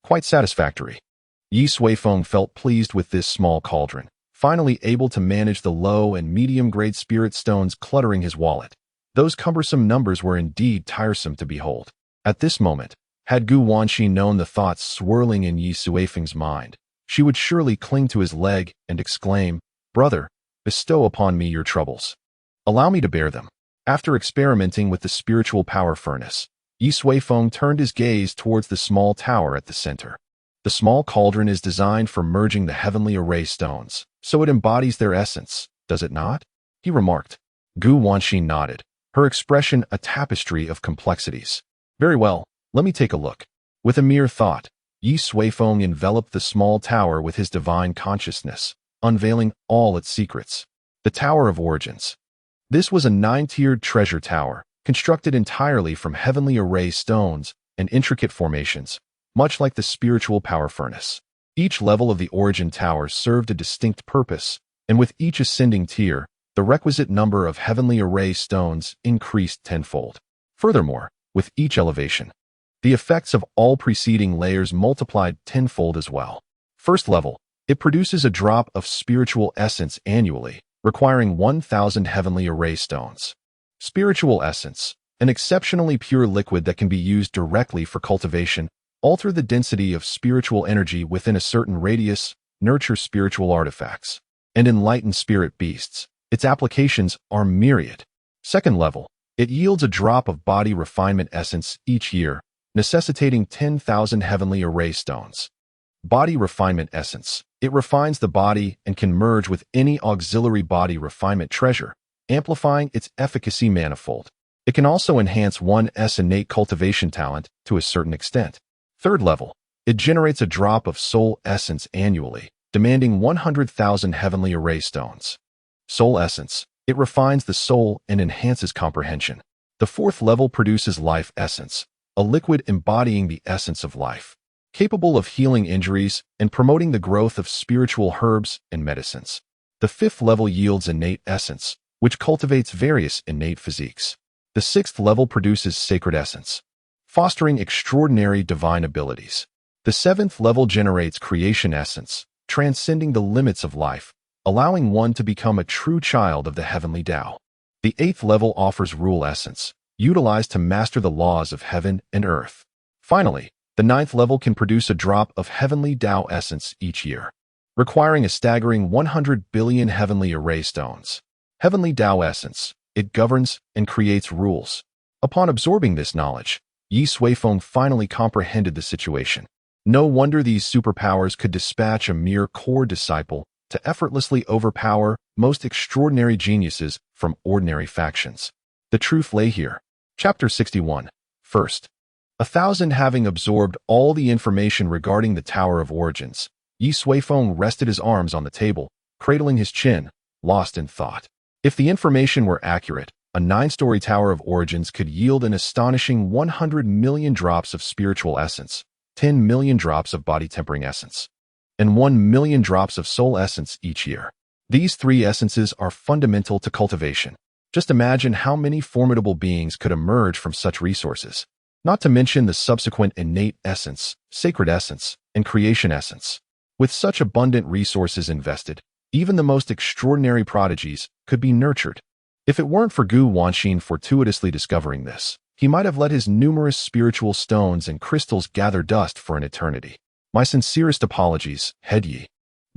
Quite satisfactory. Ye Suifeng felt pleased with this small cauldron, finally able to manage the low and medium-grade spirit stones cluttering his wallet. Those cumbersome numbers were indeed tiresome to behold. At this moment, had Gu Wanxin known the thoughts swirling in Ye Suifeng's mind, she would surely cling to his leg and exclaim, "Brother, bestow upon me your troubles. Allow me to bear them." After experimenting with the spiritual power furnace, Ye Suifeng turned his gaze towards the small tower at the center. The small cauldron is designed for merging the heavenly array stones, so it embodies their essence, does it not? He remarked. Gu Wanxin nodded, her expression a tapestry of complexities. Very well, let me take a look. With a mere thought, Ye Suifeng enveloped the small tower with his divine consciousness, unveiling all its secrets. The Tower of Origins. This was a 9-tiered treasure tower, constructed entirely from heavenly array stones and intricate formations, much like the spiritual power furnace. Each level of the origin tower served a distinct purpose, and with each ascending tier, the requisite number of heavenly array stones increased tenfold. Furthermore, with each elevation, the effects of all preceding layers multiplied tenfold as well. First level, it produces a drop of spiritual essence annually, requiring 1,000 heavenly array stones. Spiritual essence, an exceptionally pure liquid that can be used directly for cultivation, alter the density of spiritual energy within a certain radius, nurture spiritual artifacts, and enlighten spirit beasts. Its applications are myriad. Second level, it yields a drop of body refinement essence each year, necessitating 10,000 heavenly array stones. Body refinement essence. It refines the body and can merge with any auxiliary body refinement treasure, amplifying its efficacy manifold. It can also enhance one's innate cultivation talent to a certain extent. Third level, it generates a drop of soul essence annually, demanding 100,000 heavenly array stones. Soul essence. It refines the soul and enhances comprehension. The fourth level produces life essence, a liquid embodying the essence of life, capable of healing injuries and promoting the growth of spiritual herbs and medicines. The fifth level yields innate essence, which cultivates various innate physiques. The sixth level produces sacred essence, fostering extraordinary divine abilities. The seventh level generates creation essence, transcending the limits of life, allowing one to become a true child of the heavenly Dao. The eighth level offers rule essence, utilized to master the laws of heaven and earth. Finally, the ninth level can produce a drop of heavenly Dao essence each year, requiring a staggering 100 billion heavenly array stones. Heavenly Dao essence. It governs and creates rules. Upon absorbing this knowledge, Ye Suifeng finally comprehended the situation. No wonder these superpowers could dispatch a mere core disciple to effortlessly overpower most extraordinary geniuses from ordinary factions. The truth lay here. Chapter 61. First, 1,000 having absorbed all the information regarding the Tower of Origins, Ye Suifeng rested his arms on the table, cradling his chin, lost in thought. If the information were accurate, a 9-story Tower of Origins could yield an astonishing 100 million drops of spiritual essence, 10 million drops of body-tempering essence, and 1 million drops of soul essence each year. These three essences are fundamental to cultivation. Just imagine how many formidable beings could emerge from such resources. not to mention the subsequent innate essence, sacred essence, and creation essence. With such abundant resources invested, even the most extraordinary prodigies could be nurtured. If it weren't for Gu Wanxin fortuitously discovering this, he might have let his numerous spiritual stones and crystals gather dust for an eternity. My sincerest apologies, head Yi,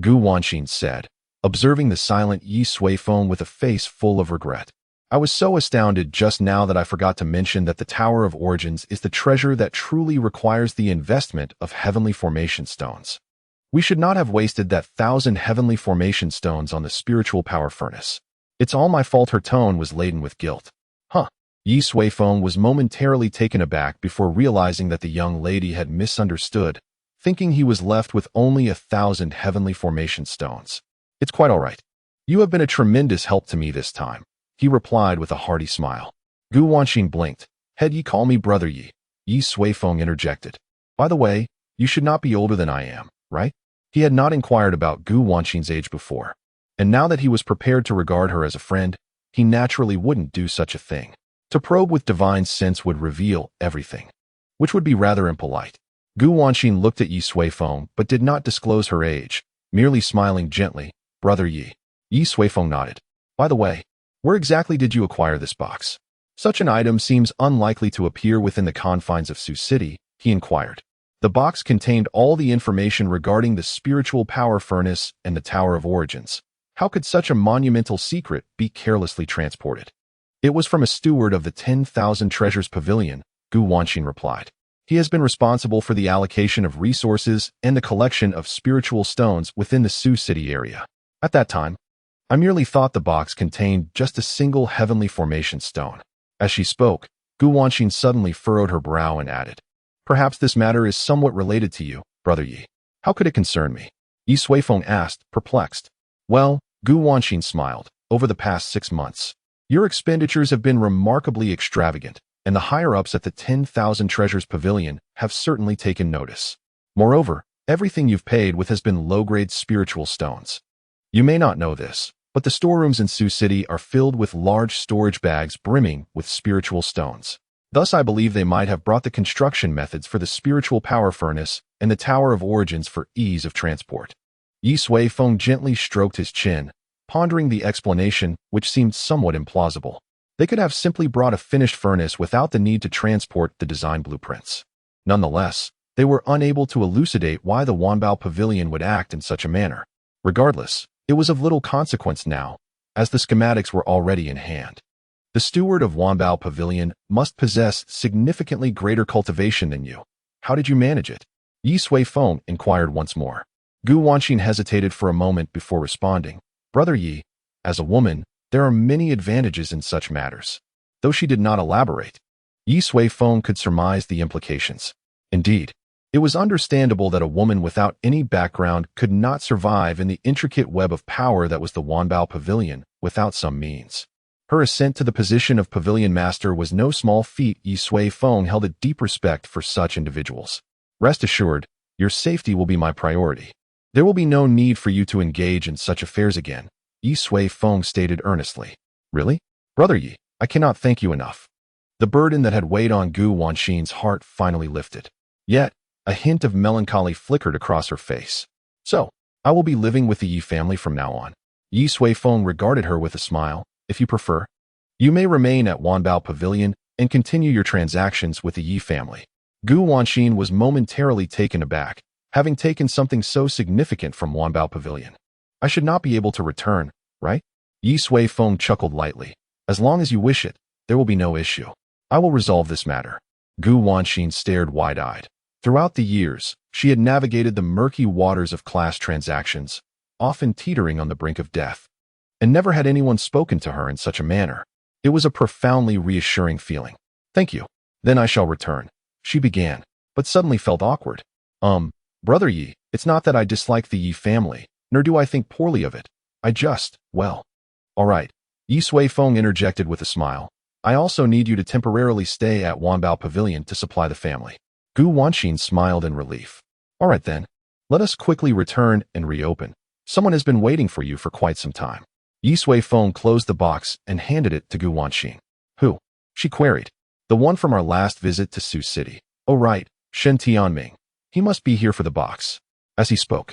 Gu Wanxin said, observing the silent Ye Suifeng with a face full of regret. I was so astounded just now that I forgot to mention that the Tower of Origins is the treasure that truly requires the investment of heavenly formation stones. We should not have wasted that 1,000 heavenly formation stones on the spiritual power furnace. It's all my fault. Her tone was laden with guilt. Ye Suifeng was momentarily taken aback before realizing that the young lady had misunderstood, thinking he was left with only 1,000 heavenly formation stones. It's quite all right. You have been a tremendous help to me this time, he replied with a hearty smile. Gu Wanxin blinked. Head Yi, call me Brother Yi, Ye Suifeng interjected. By the way, you should not be older than I am, right? He had not inquired about Gu Wanxin's age before, and now that he was prepared to regard her as a friend, he naturally wouldn't do such a thing. To probe with divine sense would reveal everything, which would be rather impolite. Gu Wanxin looked at Ye Suifeng but did not disclose her age, merely smiling gently. Brother Yi. Ye Suifeng nodded. By the way, where exactly did you acquire this box? Such an item seems unlikely to appear within the confines of Su City, he inquired. The box contained all the information regarding the spiritual power furnace and the Tower of Origins. How could such a monumental secret be carelessly transported? It was from a steward of the 10,000 Treasures Pavilion, Gu Wanxin replied. He has been responsible for the allocation of resources and the collection of spiritual stones within the Su City area. At that time, I merely thought the box contained just a single heavenly formation stone. As she spoke, Gu Wanxin suddenly furrowed her brow and added, Perhaps this matter is somewhat related to you, Brother Yi. How could it concern me? Ye Suifeng asked, perplexed. Well, Gu Wanxin smiled. Over the past 6 months, your expenditures have been remarkably extravagant, and the higher-ups at the 10,000 Treasures Pavilion have certainly taken notice. Moreover, everything you've paid with has been low-grade spiritual stones. You may not know this, but the storerooms in Su City are filled with large storage bags brimming with spiritual stones. Thus, I believe they might have brought the construction methods for the spiritual power furnace and the Tower of Origins for ease of transport. Ye Suifeng gently stroked his chin, pondering the explanation, which seemed somewhat implausible. They could have simply brought a finished furnace without the need to transport the design blueprints. Nonetheless, they were unable to elucidate why the Wanbao Pavilion would act in such a manner. Regardless, it was of little consequence now, as the schematics were already in hand. The steward of Wanbao Pavilion must possess significantly greater cultivation than you. How did you manage it? Ye Suifeng inquired once more. Gu Wanxin hesitated for a moment before responding. Brother Yi, as a woman, there are many advantages in such matters. Though she did not elaborate, Ye Suifeng could surmise the implications. Indeed, it was understandable that a woman without any background could not survive in the intricate web of power that was the Wanbao Pavilion without some means. Her ascent to the position of pavilion master was no small feat. Ye Suifeng held a deep respect for such individuals. Rest assured, your safety will be my priority. There will be no need for you to engage in such affairs again, Ye Suifeng stated earnestly. Really? Brother Yi, I cannot thank you enough. The burden that had weighed on Gu Wanxin's heart finally lifted. Yet, a hint of melancholy flickered across her face. So, I will be living with the Yi family from now on. Ye Suifeng regarded her with a smile. If you prefer, you may remain at Wanbao Pavilion and continue your transactions with the Yi family. Gu Wanxin was momentarily taken aback, having taken something so significant from Wanbao Pavilion. I should not be able to return, right? Ye Suifeng chuckled lightly. As long as you wish it, there will be no issue. I will resolve this matter. Gu Wanxin stared wide-eyed. Throughout the years, she had navigated the murky waters of class transactions, often teetering on the brink of death, and never had anyone spoken to her in such a manner. It was a profoundly reassuring feeling. Thank you. Then I shall return, she began, but suddenly felt awkward. Brother Yi, it's not that I dislike the Yi family, nor do I think poorly of it. I just, well. All right, Ye Suifeng interjected with a smile. I also need you to temporarily stay at Wanbao Pavilion to supply the family. Gu Wanxin smiled in relief. All right then, let us quickly return and reopen. Someone has been waiting for you for quite some time. Ye Suifeng closed the box and handed it to Gu Wanxin. Who? She queried. The one from our last visit to Sioux City. Oh right, Shen Tianming. He must be here for the box. As he spoke,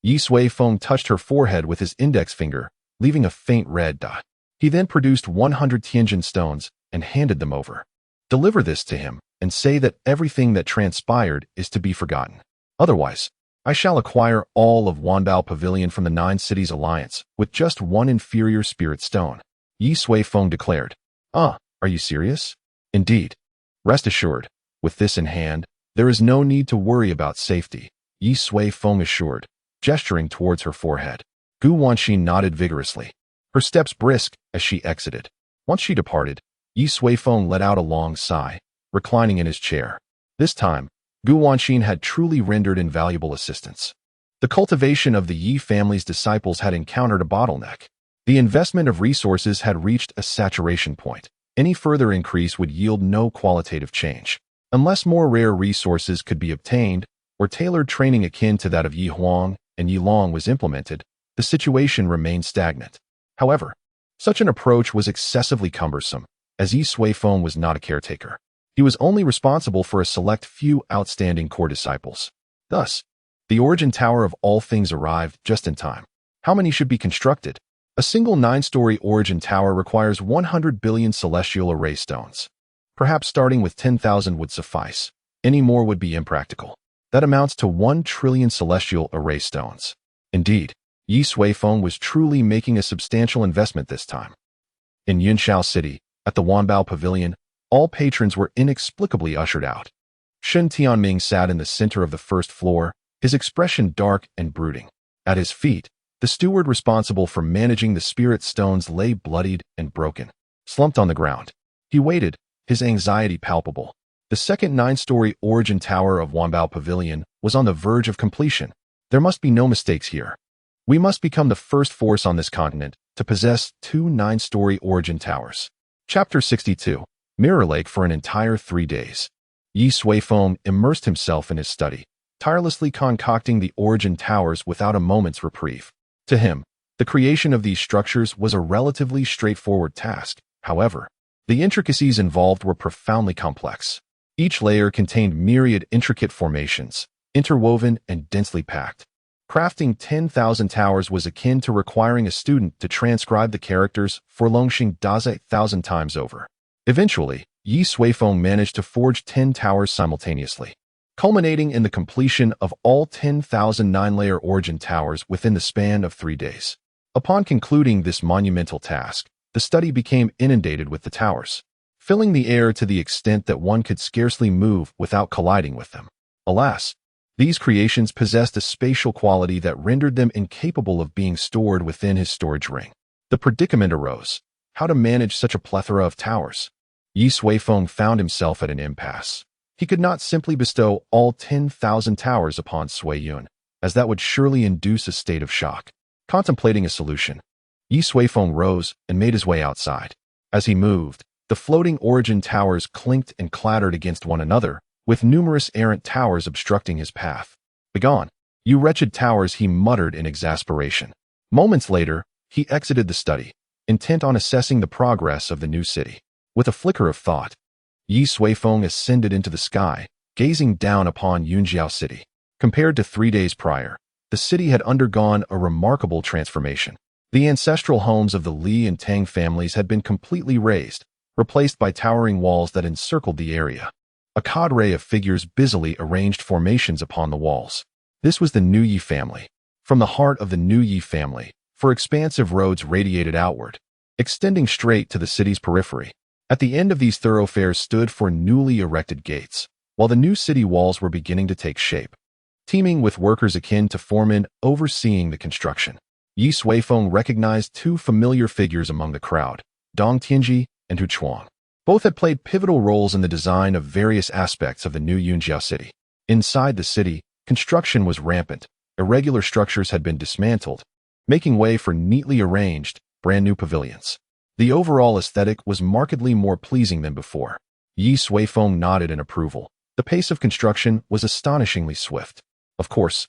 Ye Suifeng touched her forehead with his index finger, leaving a faint red dot. He then produced 100 Tianjin stones and handed them over. Deliver this to him and say that everything that transpired is to be forgotten. Otherwise, I shall acquire all of Wanbao Pavilion from the Nine Cities Alliance with just one inferior spirit stone. Ye Suifeng declared. Are you serious? Indeed. Rest assured, with this in hand, there is no need to worry about safety, Ye Suifeng assured, gesturing towards her forehead. Gu Wanxin nodded vigorously, her steps brisk as she exited. Once she departed, Ye Suifeng let out a long sigh, reclining in his chair. This time, Gu Wanxin had truly rendered invaluable assistance. The cultivation of the Ye family's disciples had encountered a bottleneck. The investment of resources had reached a saturation point. Any further increase would yield no qualitative change. Unless more rare resources could be obtained, or tailored training akin to that of Yi Huang and Yi Long was implemented, the situation remained stagnant. However, such an approach was excessively cumbersome, as Ye Suifeng was not a caretaker. He was only responsible for a select few outstanding core disciples. Thus, the origin tower of all things arrived just in time. How many should be constructed? A single 9-story origin tower requires 100 billion celestial array stones. Perhaps starting with 10,000 would suffice. Any more would be impractical. That amounts to 1 trillion celestial array stones. Indeed, Ye Suifeng was truly making a substantial investment this time. In Yunxiao City, at the Wanbao Pavilion, all patrons were inexplicably ushered out. Shen Tianming sat in the center of the first floor, his expression dark and brooding. At his feet, the steward responsible for managing the spirit stones lay bloodied and broken, slumped on the ground. He waited, his anxiety palpable. The second 9-story origin tower of Wanbao Pavilion was on the verge of completion. There must be no mistakes here. We must become the first force on this continent to possess 2 9-story origin towers. Chapter 62. Mirror Lake for an entire 3 days. Ye Suifeng immersed himself in his study, tirelessly concocting the origin towers without a moment's reprieve. To him, the creation of these structures was a relatively straightforward task. However, the intricacies involved were profoundly complex. Each layer contained myriad intricate formations, interwoven and densely packed. Crafting 10,000 towers was akin to requiring a student to transcribe the characters for Longxing Daze 1,000 times over. Eventually, Ye Suifeng managed to forge 10 towers simultaneously, culminating in the completion of all 10,000 9-layer origin towers within the span of 3 days. Upon concluding this monumental task, the study became inundated with the towers, filling the air to the extent that one could scarcely move without colliding with them. Alas, these creations possessed a spatial quality that rendered them incapable of being stored within his storage ring. The predicament arose: how to manage such a plethora of towers? Ye Suifeng found himself at an impasse. He could not simply bestow all 10,000 towers upon Sui Yun, as that would surely induce a state of shock. Contemplating a solution, Ye Suifeng rose and made his way outside. As he moved, the floating origin towers clinked and clattered against one another, with numerous errant towers obstructing his path. Begone, you wretched towers, he muttered in exasperation. Moments later, he exited the study, intent on assessing the progress of the new city. With a flicker of thought, Ye Suifeng ascended into the sky, gazing down upon Yunxiao City. Compared to 3 days prior, the city had undergone a remarkable transformation. The ancestral homes of the Li and Tang families had been completely razed, replaced by towering walls that encircled the area. A cadre of figures busily arranged formations upon the walls. This was the new Yi family. From the heart of the new Yi family, four expansive roads radiated outward, extending straight to the city's periphery. At the end of these thoroughfares stood four newly erected gates, while the new city walls were beginning to take shape, teeming with workers akin to foremen overseeing the construction. Ye Suifeng recognized 2 familiar figures among the crowd, Dong Tianji and Hu Chuang. Both had played pivotal roles in the design of various aspects of the new Yunxiao city. Inside the city, construction was rampant. Irregular structures had been dismantled, making way for neatly arranged, brand-new pavilions. The overall aesthetic was markedly more pleasing than before. Ye Suifeng nodded in approval. The pace of construction was astonishingly swift. Of course,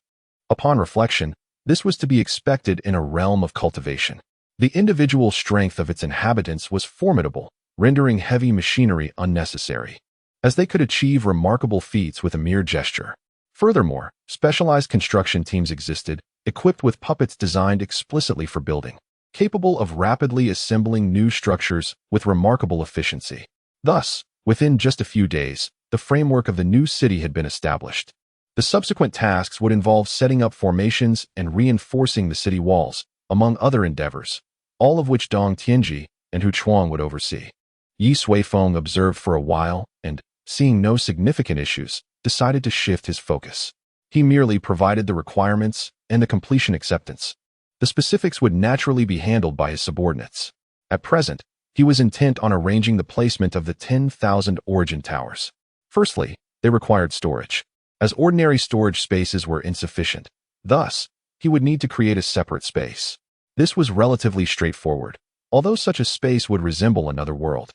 upon reflection, this was to be expected in a realm of cultivation. The individual strength of its inhabitants was formidable, rendering heavy machinery unnecessary, as they could achieve remarkable feats with a mere gesture. Furthermore, specialized construction teams existed, equipped with puppets designed explicitly for building, capable of rapidly assembling new structures with remarkable efficiency. Thus, within just a few days, the framework of the new city had been established. The subsequent tasks would involve setting up formations and reinforcing the city walls, among other endeavors, all of which Dong Tianji and Hu Chuang would oversee. Ye Suifeng observed for a while and, seeing no significant issues, decided to shift his focus. He merely provided the requirements and the completion acceptance. The specifics would naturally be handled by his subordinates. At present, he was intent on arranging the placement of the 10,000 origin towers. Firstly, they required storage, as ordinary storage spaces were insufficient. Thus, he would need to create a separate space. This was relatively straightforward, although such a space would resemble another world,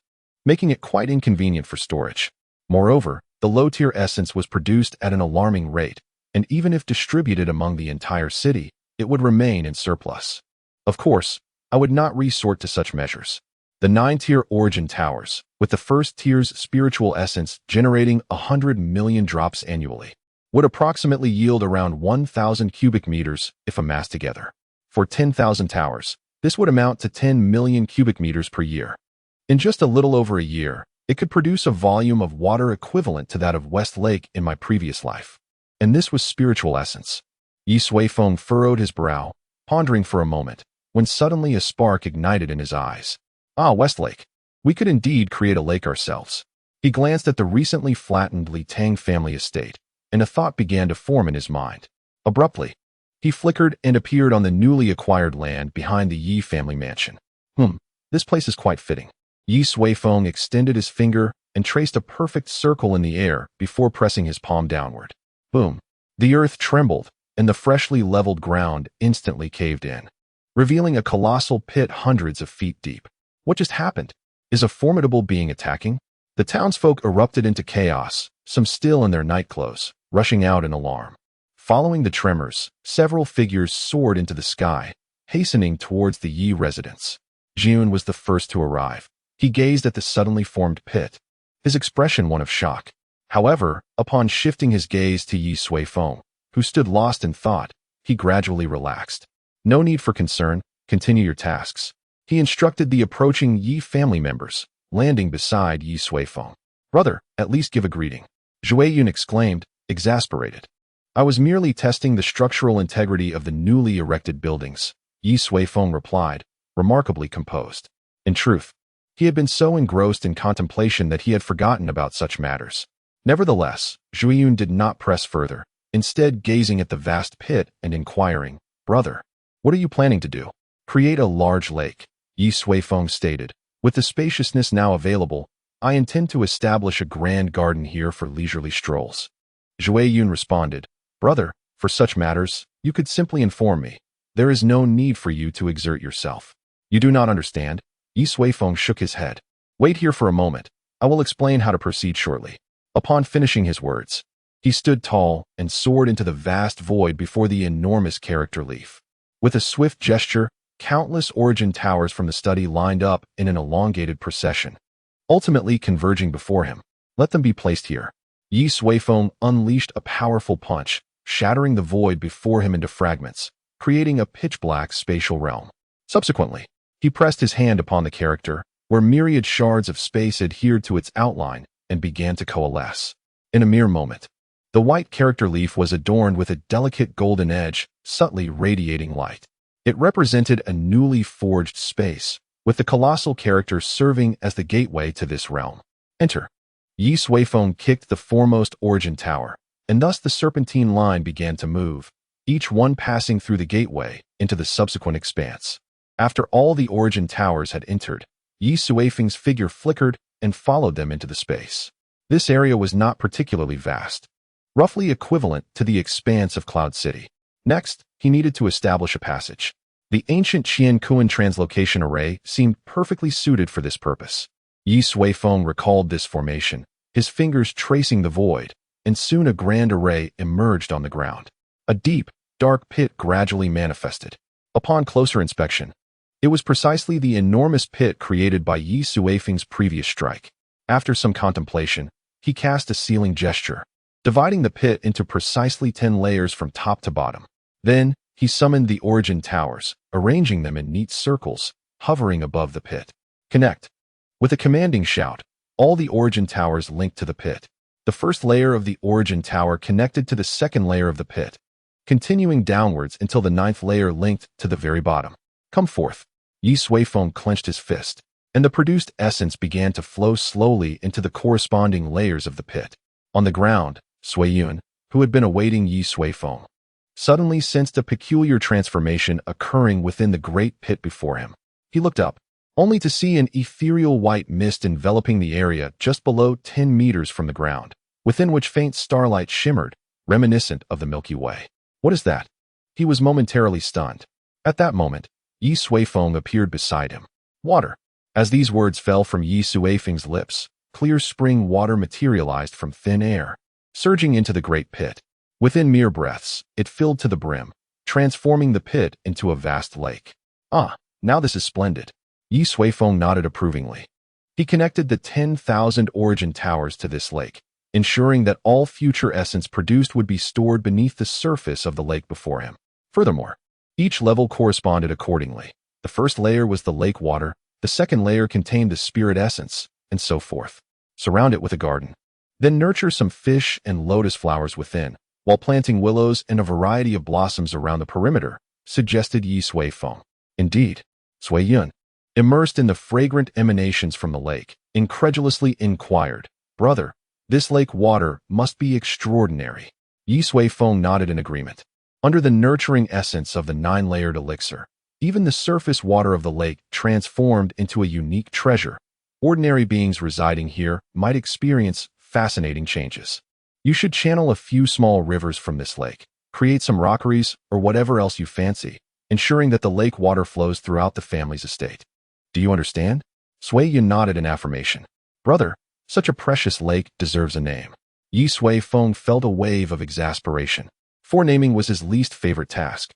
making it quite inconvenient for storage. Moreover, the low-tier essence was produced at an alarming rate, and even if distributed among the entire city, it would remain in surplus. Of course, I would not resort to such measures. The 9-tier origin towers, with the first tier's spiritual essence generating 100 million drops annually, would approximately yield around 1,000 cubic meters if amassed together. For 10,000 towers, this would amount to 10 million cubic meters per year. In just a little over a year, it could produce a volume of water equivalent to that of West Lake in my previous life. And this was spiritual essence. Ye Suifeng furrowed his brow, pondering for a moment, when suddenly a spark ignited in his eyes. Ah, Westlake. We could indeed create a lake ourselves. He glanced at the recently flattened Li Tang family estate, and a thought began to form in his mind. Abruptly, he flickered and appeared on the newly acquired land behind the Yi family mansion. This place is quite fitting. Ye Suifeng extended his finger and traced a perfect circle in the air before pressing his palm downward. Boom! The earth trembled, and the freshly leveled ground instantly caved in, revealing a colossal pit hundreds of feet deep. What just happened? Is a formidable being attacking? The townsfolk erupted into chaos, some still in their nightclothes, rushing out in alarm. Following the tremors, several figures soared into the sky, hastening towards the Yi residence. Jun was the first to arrive. He gazed at the suddenly formed pit, his expression one of shock. However, upon shifting his gaze to Ye Suifeng, who stood lost in thought, he gradually relaxed. No need for concern, continue your tasks. He instructed the approaching Yi family members, landing beside Ye Suifeng. Brother, at least give a greeting. Zhuiyun exclaimed, exasperated. I was merely testing the structural integrity of the newly erected buildings, Ye Suifeng replied, remarkably composed. In truth, he had been so engrossed in contemplation that he had forgotten about such matters. Nevertheless, Zhuiyun did not press further, instead gazing at the vast pit and inquiring, Brother, what are you planning to do? Create a large lake, Ye Suifeng stated. With the spaciousness now available, I intend to establish a grand garden here for leisurely strolls. Zhuiyun responded, Brother, for such matters, you could simply inform me. There is no need for you to exert yourself. You do not understand? Ye Suifeng shook his head. Wait here for a moment. I will explain how to proceed shortly. Upon finishing his words, he stood tall and soared into the vast void before the enormous character leaf. With a swift gesture, countless origin towers from the study lined up in an elongated procession, ultimately converging before him. Let them be placed here. Ye Suifeng unleashed a powerful punch, shattering the void before him into fragments, creating a pitch-black spatial realm. Subsequently, he pressed his hand upon the character, where myriad shards of space adhered to its outline and began to coalesce. In a mere moment, the white character leaf was adorned with a delicate golden edge, subtly radiating light. It represented a newly forged space, with the colossal character serving as the gateway to this realm. Enter. Ye Suifeng kicked the foremost origin tower, and thus the serpentine line began to move, each one passing through the gateway into the subsequent expanse. After all the origin towers had entered, Ye Suifeng's figure flickered and followed them into the space. This area was not particularly vast, roughly equivalent to the expanse of Cloud City. Next, he needed to establish a passage. The ancient Qian-Kuan translocation array seemed perfectly suited for this purpose. Ye Suifeng recalled this formation, his fingers tracing the void, and soon a grand array emerged on the ground. A deep, dark pit gradually manifested. Upon closer inspection, It was precisely the enormous pit created by Ye Suifeng's previous strike. After some contemplation, he cast a sealing gesture, dividing the pit into precisely 10 layers from top to bottom. Then, he summoned the origin towers, arranging them in neat circles, hovering above the pit. Connect. With a commanding shout, all the origin towers linked to the pit. The first layer of the origin tower connected to the second layer of the pit, continuing downwards until the 9th layer linked to the very bottom. Come forth. Ye Suifeng clenched his fist, and the produced essence began to flow slowly into the corresponding layers of the pit. On the ground, Sui Yun, who had been awaiting Ye Suifeng, suddenly sensed a peculiar transformation occurring within the great pit before him. He looked up, only to see an ethereal white mist enveloping the area just below 10 meters from the ground, within which faint starlight shimmered, reminiscent of the Milky Way. What is that? He was momentarily stunned. At that moment, Ye Suifeng appeared beside him. Water. As these words fell from Ye Suifeng's lips, clear spring water materialized from thin air, surging into the great pit. Within mere breaths, it filled to the brim, transforming the pit into a vast lake. Ah, now this is splendid. Ye Suifeng nodded approvingly. He connected the 10,000 origin towers to this lake, ensuring that all future essence produced would be stored beneath the surface of the lake before him. Furthermore, each level corresponded accordingly. The first layer was the lake water, the second layer contained the spirit essence, and so forth. Surround it with a garden. Then nurture some fish and lotus flowers within, while planting willows and a variety of blossoms around the perimeter, suggested Ye Suifeng. Indeed, Sui Yun, immersed in the fragrant emanations from the lake, incredulously inquired, "Brother, this lake water must be extraordinary." Ye Suifeng nodded in agreement. Under the nurturing essence of the 9-layered elixir, even the surface water of the lake transformed into a unique treasure. Ordinary beings residing here might experience fascinating changes. You should channel a few small rivers from this lake, create some rockeries or whatever else you fancy, ensuring that the lake water flows throughout the family's estate. Do you understand? Sui Yun nodded in affirmation. Brother, such a precious lake deserves a name. Ye Suifeng felt a wave of exasperation. Forenaming was his least favorite task.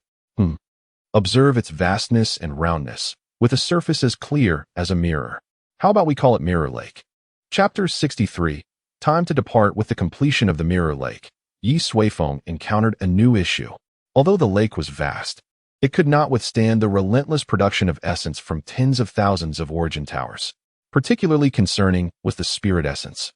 Observe its vastness and roundness, with a surface as clear as a mirror. How about we call it Mirror Lake? Chapter 63. Time to depart. With the completion of the Mirror Lake, Ye Suifeng encountered a new issue. Although the lake was vast, it could not withstand the relentless production of essence from tens of thousands of origin towers. Particularly concerning was the spirit essence,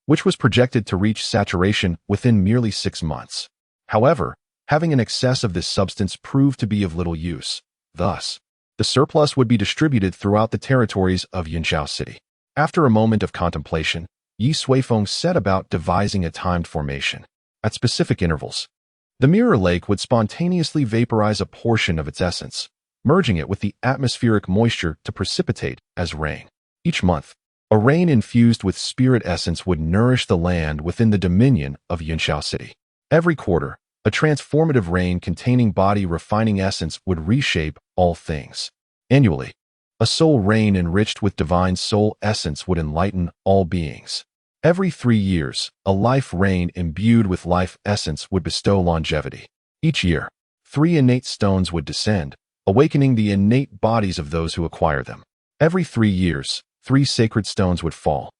which was projected to reach saturation within merely 6 months. However, having an excess of this substance proved to be of little use. Thus, the surplus would be distributed throughout the territories of Yunxiao City. After a moment of contemplation, Ye Suifeng set about devising a timed formation. At specific intervals, the Mirror Lake would spontaneously vaporize a portion of its essence, merging it with the atmospheric moisture to precipitate as rain. Each month, a rain infused with spirit essence would nourish the land within the dominion of Yunxiao City. Every quarter, a transformative rain containing body refining essence would reshape all things. Annually, a soul rain enriched with divine soul essence would enlighten all beings. Every 3 years, a life rain imbued with life essence would bestow longevity. Each year, 3 innate stones would descend, awakening the innate bodies of those who acquire them. Every 3 years, 3 sacred stones would fall,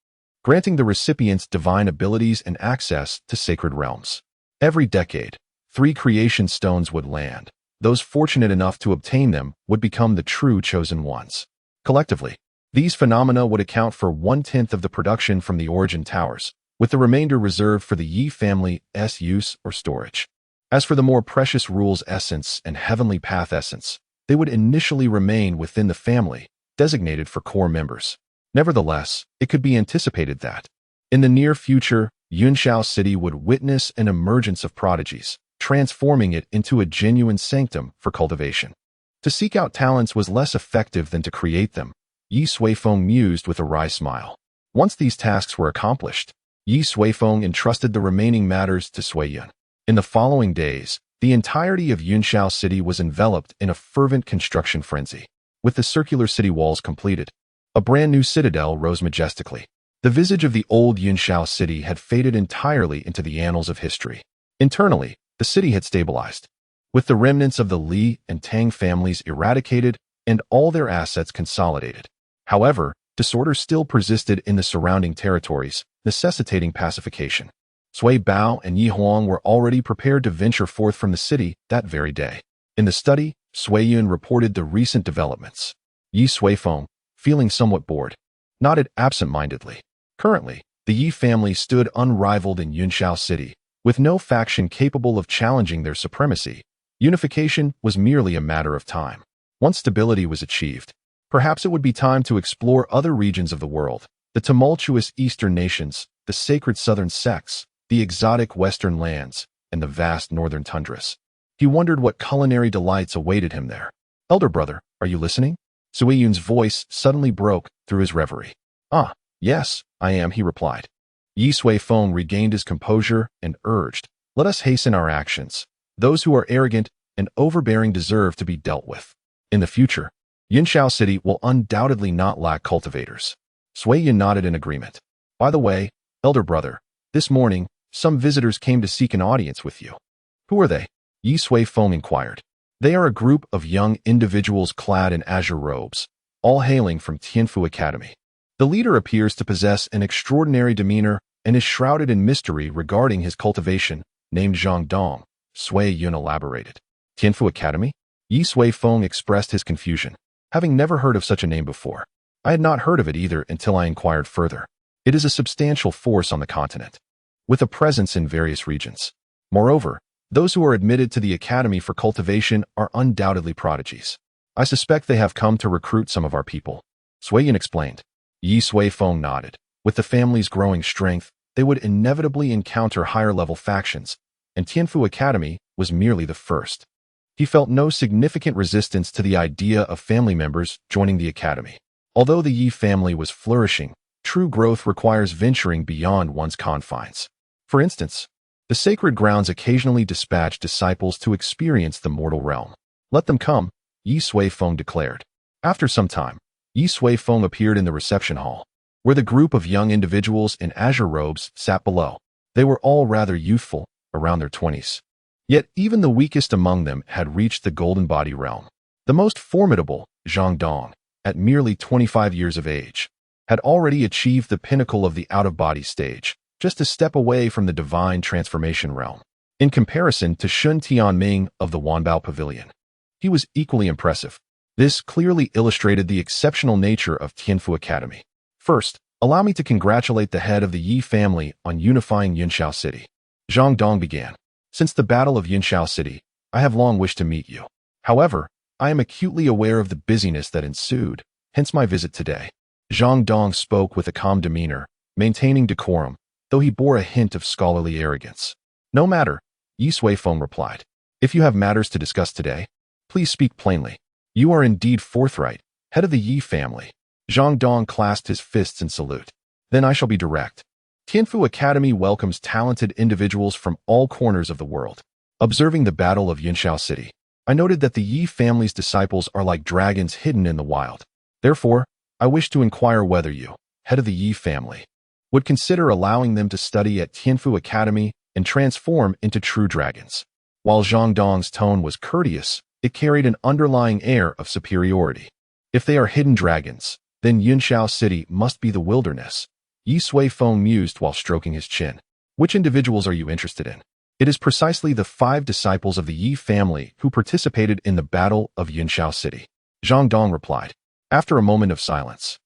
granting the recipients divine abilities and access to sacred realms. Every decade, 3 creation stones would land. Those fortunate enough to obtain them would become the true chosen ones. Collectively, these phenomena would account for 1/10 of the production from the origin towers, with the remainder reserved for the Ye family's use or storage. As for the more precious rules essence and heavenly path essence, they would initially remain within the family, designated for core members. Nevertheless, it could be anticipated that, in the near future, Yunxiao City would witness an emergence of prodigies, transforming it into a genuine sanctum for cultivation. To seek out talents was less effective than to create them, Ye Suifeng mused with a wry smile. Once these tasks were accomplished, Ye Suifeng entrusted the remaining matters to Sui Yun. In the following days, the entirety of Yunxiao City was enveloped in a fervent construction frenzy. With the circular city walls completed, a brand new citadel rose majestically. The visage of the old Yunxiao City had faded entirely into the annals of history. Internally, the city had stabilized, with the remnants of the Li and Tang families eradicated and all their assets consolidated. However, disorder still persisted in the surrounding territories, necessitating pacification. Sui Bao and Yi Huang were already prepared to venture forth from the city that very day. In the study, Sui Yun reported the recent developments. Ye Suifeng, feeling somewhat bored, nodded absent-mindedly. Currently, the Yi family stood unrivaled in Yunxiao City, with no faction capable of challenging their supremacy. Unification was merely a matter of time. Once stability was achieved, perhaps it would be time to explore other regions of the world, the tumultuous eastern nations, the sacred southern sects, the exotic western lands, and the vast northern tundras. He wondered what culinary delights awaited him there. "Elder brother, are you listening?" Sui Yun's voice suddenly broke through his reverie. "Ah, yes, I am," he replied. Ye Suifeng regained his composure and urged, "Let us hasten our actions. Those who are arrogant and overbearing deserve to be dealt with. In the future, Yunxiao City will undoubtedly not lack cultivators." Sui Yun nodded in agreement. "By the way, elder brother, this morning, some visitors came to seek an audience with you." "Who are they?" Ye Suifeng inquired. "They are a group of young individuals clad in azure robes, all hailing from Tianfu Academy. The leader appears to possess an extraordinary demeanor and is shrouded in mystery regarding his cultivation, named Zhang Dong," Sui Yun elaborated. "Tianfu Academy?" Ye Suifeng expressed his confusion, having never heard of such a name before. "I had not heard of it either until I inquired further. It is a substantial force on the continent, with a presence in various regions. Moreover, those who are admitted to the Academy for cultivation are undoubtedly prodigies. I suspect they have come to recruit some of our people," Sui Yun explained. Ye Suifeng nodded. With the family's growing strength, they would inevitably encounter higher-level factions, and Tianfu Academy was merely the first. He felt no significant resistance to the idea of family members joining the Academy. Although the Yi family was flourishing, true growth requires venturing beyond one's confines. For instance, the sacred grounds occasionally dispatch disciples to experience the mortal realm. "Let them come," Ye Suifeng declared. After some time, Ye Suifeng appeared in the reception hall, where the group of young individuals in azure robes sat below. They were all rather youthful, around their 20s. Yet even the weakest among them had reached the golden body realm. The most formidable, Zhang Dong, at merely 25 years of age, had already achieved the pinnacle of the out-of-body stage, just a step away from the divine transformation realm. In comparison to Shun Tianming of the Wanbao Pavilion, he was equally impressive. This clearly illustrated the exceptional nature of Tianfu Academy. "First, allow me to congratulate the head of the Yi family on unifying Yunxiao City," Zhang Dong began. "Since the Battle of Yunxiao City, I have long wished to meet you. However, I am acutely aware of the busyness that ensued, hence my visit today." Zhang Dong spoke with a calm demeanor, maintaining decorum, though he bore a hint of scholarly arrogance. "No matter," Ye Suifeng replied. "If you have matters to discuss today, please speak plainly. You are indeed forthright, head of the Yi family." Zhang Dong clasped his fists in salute. "Then I shall be direct. Tianfu Academy welcomes talented individuals from all corners of the world. Observing the Battle of Yunxiao City, I noted that the Yi family's disciples are like dragons hidden in the wild. Therefore, I wish to inquire whether you, head of the Yi family, would consider allowing them to study at Tianfu Academy and transform into true dragons." While Zhang Dong's tone was courteous, it carried an underlying air of superiority. "If they are hidden dragons, then Yunxiao City must be the wilderness," Ye Suifeng mused while stroking his chin. "Which individuals are you interested in?" "It is precisely the 5 disciples of the Yi family who participated in the Battle of Yunxiao City," Zhang Dong replied. After a moment of silence,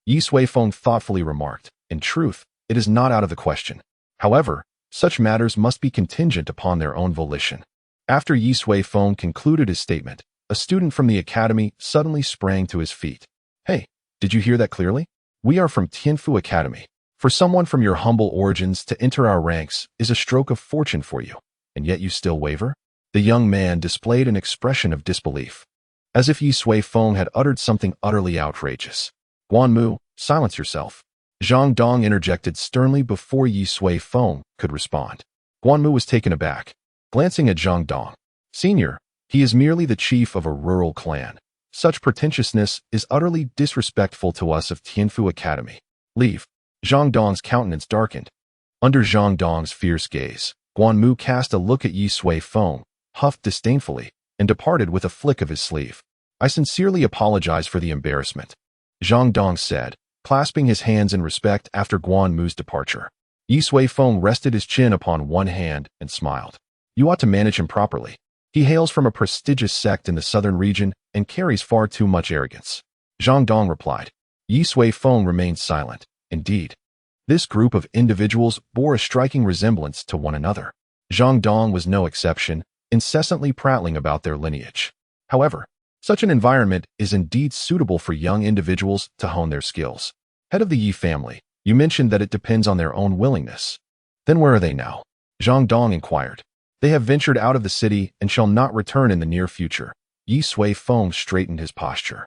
Ye Suifeng thoughtfully remarked, "In truth, it is not out of the question. However, such matters must be contingent upon their own volition." After Ye Suifeng concluded his statement, a student from the academy suddenly sprang to his feet. "Hey, did you hear that clearly? We are from Tianfu Academy. For someone from your humble origins to enter our ranks is a stroke of fortune for you, and yet you still waver?" The young man displayed an expression of disbelief, as if Ye Suifeng had uttered something utterly outrageous. "Guanmu, silence yourself," Zhang Dong interjected sternly before Ye Suifeng could respond. Guanmu was taken aback, glancing at Zhang Dong. "Senior, he is merely the chief of a rural clan. Such pretentiousness is utterly disrespectful to us of Tianfu Academy. Leave." Zhang Dong's countenance darkened. Under Zhang Dong's fierce gaze, Guanmu cast a look at Ye Suifeng, huffed disdainfully, and departed with a flick of his sleeve. I sincerely apologize for the embarrassment, Zhang Dong said, clasping his hands in respect after Guan Mu's departure. Ye Suifeng rested his chin upon one hand and smiled. You ought to manage him properly. He hails from a prestigious sect in the southern region and carries far too much arrogance. Zhang Dong replied. Ye Suifeng remained silent. Indeed, this group of individuals bore a striking resemblance to one another. Zhang Dong was no exception, incessantly prattling about their lineage. However, such an environment is indeed suitable for young individuals to hone their skills. Head of the Ye family, you mentioned that it depends on their own willingness. Then where are they now? Zhang Dong inquired. They have ventured out of the city and shall not return in the near future. Ye Suifeng straightened his posture.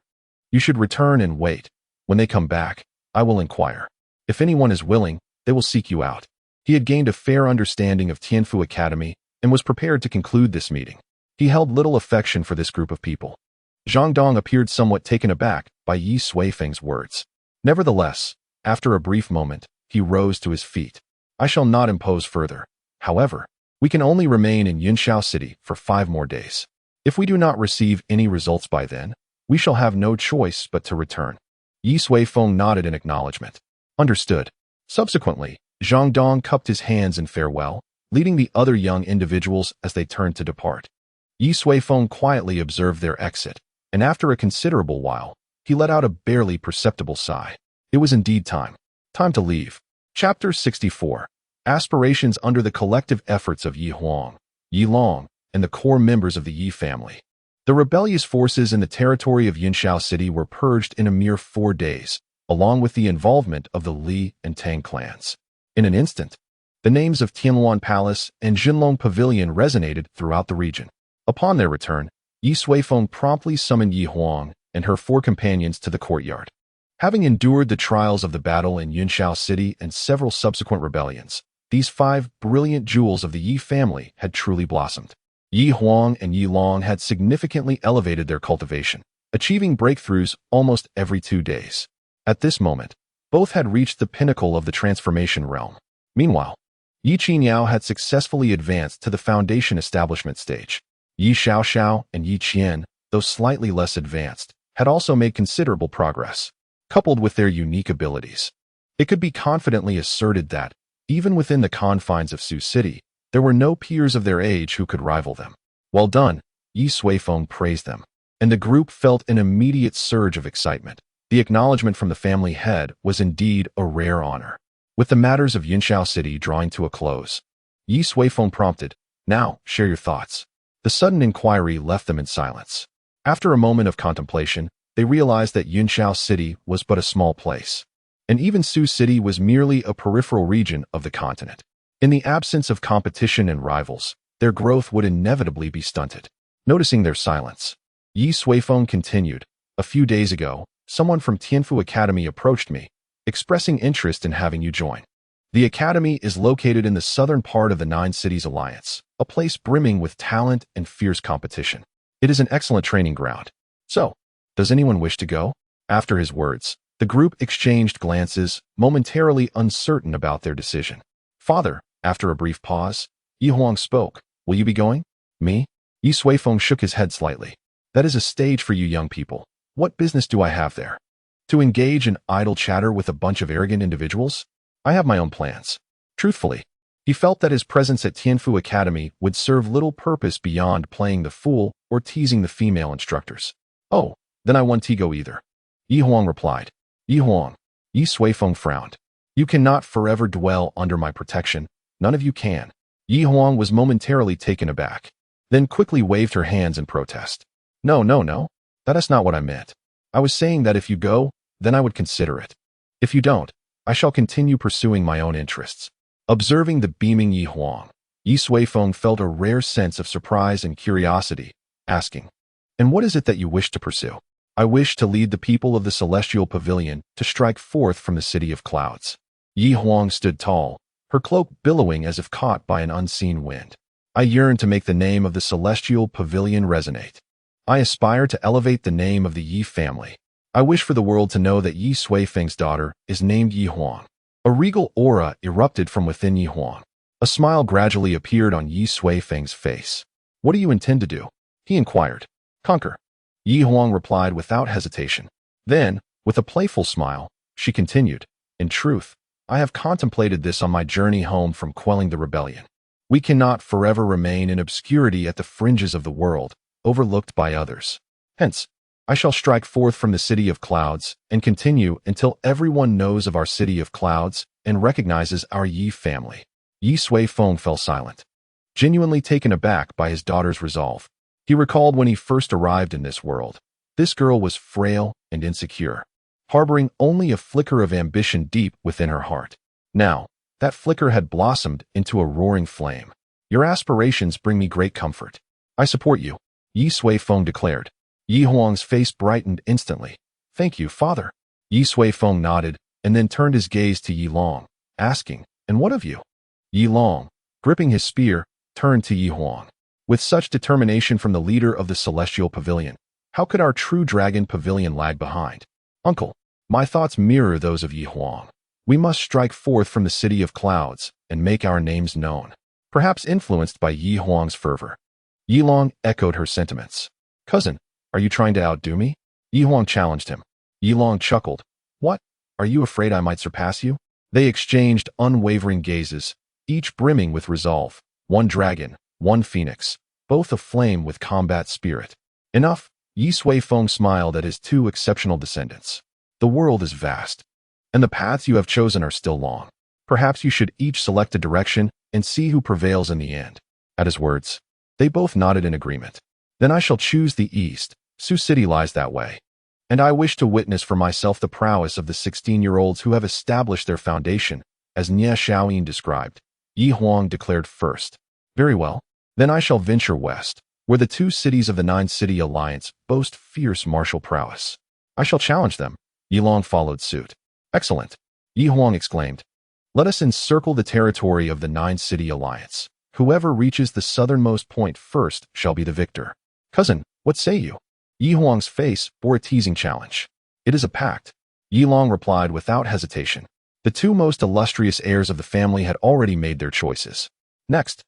You should return and wait. When they come back, I will inquire. If anyone is willing, they will seek you out. He had gained a fair understanding of Tianfu Academy and was prepared to conclude this meeting. He held little affection for this group of people. Zhang Dong appeared somewhat taken aback by Ye Suifeng's words. Nevertheless, after a brief moment, he rose to his feet. I shall not impose further. However, we can only remain in Yunxiao City for 5 more days. If we do not receive any results by then, we shall have no choice but to return. Ye Suifeng nodded in acknowledgement. Understood. Subsequently, Zhang Dong cupped his hands in farewell, leading the other young individuals as they turned to depart. Ye Suifeng quietly observed their exit, and after a considerable while, he let out a barely perceptible sigh. It was indeed time. Time to leave. Chapter 64. Aspirations under the collective efforts of Yi Huang, Yi Long, and the core members of the Yi family. The rebellious forces in the territory of Yunxiao City were purged in a mere 4 days, along with the involvement of the Li and Tang clans. In an instant, the names of Tianluan Palace and Jinlong Pavilion resonated throughout the region. Upon their return, Ye Suifeng promptly summoned Yi Huang and her 4 companions to the courtyard. Having endured the trials of the battle in Yunxiao City and several subsequent rebellions, these 5 brilliant jewels of the Yi family had truly blossomed. Yi Huang and Yi Long had significantly elevated their cultivation, achieving breakthroughs almost every 2 days. At this moment, both had reached the pinnacle of the transformation realm. Meanwhile, Yi Qinyao had successfully advanced to the foundation establishment stage. Yi Xiaoxiao and Yi Qian, though slightly less advanced, had also made considerable progress. Coupled with their unique abilities, it could be confidently asserted that, even within the confines of Su City, there were no peers of their age who could rival them. Well done, Ye Suifeng praised them, and the group felt an immediate surge of excitement. The acknowledgement from the family head was indeed a rare honor. With the matters of Yunxiao City drawing to a close, Ye Suifeng prompted, now, share your thoughts. The sudden inquiry left them in silence. After a moment of contemplation, they realized that Yunxiao City was but a small place, and even Su City was merely a peripheral region of the continent. In the absence of competition and rivals, their growth would inevitably be stunted. Noticing their silence, Ye Suifeng continued, a few days ago, someone from Tianfu Academy approached me, expressing interest in having you join. The academy is located in the southern part of the 9 Cities Alliance, a place brimming with talent and fierce competition. It is an excellent training ground. So, does anyone wish to go? After his words, the group exchanged glances, momentarily uncertain about their decision. Father, after a brief pause, Yi Huang spoke. Will you be going? Me? Ye Suifeng shook his head slightly. That is a stage for you young people. What business do I have there? To engage in idle chatter with a bunch of arrogant individuals? I have my own plans. Truthfully, he felt that his presence at Tianfu Academy would serve little purpose beyond playing the fool or teasing the female instructors. Oh, then I won't go either. Yi Huang replied. Yi Huang. Ye Suifeng frowned. You cannot forever dwell under my protection. None of you can. Yi Huang was momentarily taken aback, then quickly waved her hands in protest. No. That is not what I meant. I was saying that if you go, then I would consider it. If you don't, I shall continue pursuing my own interests. Observing the beaming Yi Huang, Ye Suifeng felt a rare sense of surprise and curiosity, asking, and what is it that you wish to pursue? I wish to lead the people of the Celestial Pavilion to strike forth from the City of Clouds. Yi Huang stood tall, her cloak billowing as if caught by an unseen wind. I yearn to make the name of the Celestial Pavilion resonate. I aspire to elevate the name of the Yi family. I wish for the world to know that Ye Suifeng's daughter is named Yi Huang. A regal aura erupted from within Yi Huang. A smile gradually appeared on Ye Suifeng's face. What do you intend to do? He inquired. Conquer. Yi Huang replied without hesitation. Then, with a playful smile, she continued, "In truth, I have contemplated this on my journey home from quelling the rebellion. We cannot forever remain in obscurity at the fringes of the world, overlooked by others. Hence, I shall strike forth from the city of clouds and continue until everyone knows of our city of clouds and recognizes our Yi family." Ye Suifeng fell silent, genuinely taken aback by his daughter's resolve. He recalled when he first arrived in this world. This girl was frail and insecure, harboring only a flicker of ambition deep within her heart. Now, that flicker had blossomed into a roaring flame. "Your aspirations bring me great comfort. I support you," Ye Suifeng declared. Yi Huang's face brightened instantly. "Thank you, father." Ye Suifeng nodded and then turned his gaze to Yi Long, asking, "And what of you?" Yi Long, gripping his spear, turned to Yi Huang. "With such determination from the leader of the Celestial Pavilion, how could our true dragon pavilion lag behind?" "Uncle, my thoughts mirror those of Yi Huang. We must strike forth from the city of clouds and make our names known." Perhaps influenced by Yi Huang's fervor, Yi Long echoed her sentiments. "Cousin, are you trying to outdo me?" Yi Huang challenged him. Yi Long chuckled. "What? Are you afraid I might surpass you?" They exchanged unwavering gazes, each brimming with resolve. One dragon, one phoenix, both aflame with combat spirit. "Enough," Ye Suifeng smiled at his two exceptional descendants. "The world is vast, and the paths you have chosen are still long. Perhaps you should each select a direction and see who prevails in the end." At his words, they both nodded in agreement. "Then I shall choose the east. Sioux City lies that way. And I wish to witness for myself the prowess of the 16-year-olds who have established their foundation, as Ye Xiaoyin described." Yi Huang declared first. "Very well. Then I shall venture west, where the two cities of the Nine-City Alliance boast fierce martial prowess. I shall challenge them." Yi Long followed suit. "Excellent," Yi Huang exclaimed. "Let us encircle the territory of the Nine-City Alliance. Whoever reaches the southernmost point first shall be the victor." "Cousin, what say you?" Yi Huang's face bore a teasing challenge. "It is a pact," Yi Long replied without hesitation. The two most illustrious heirs of the family had already made their choices. Next,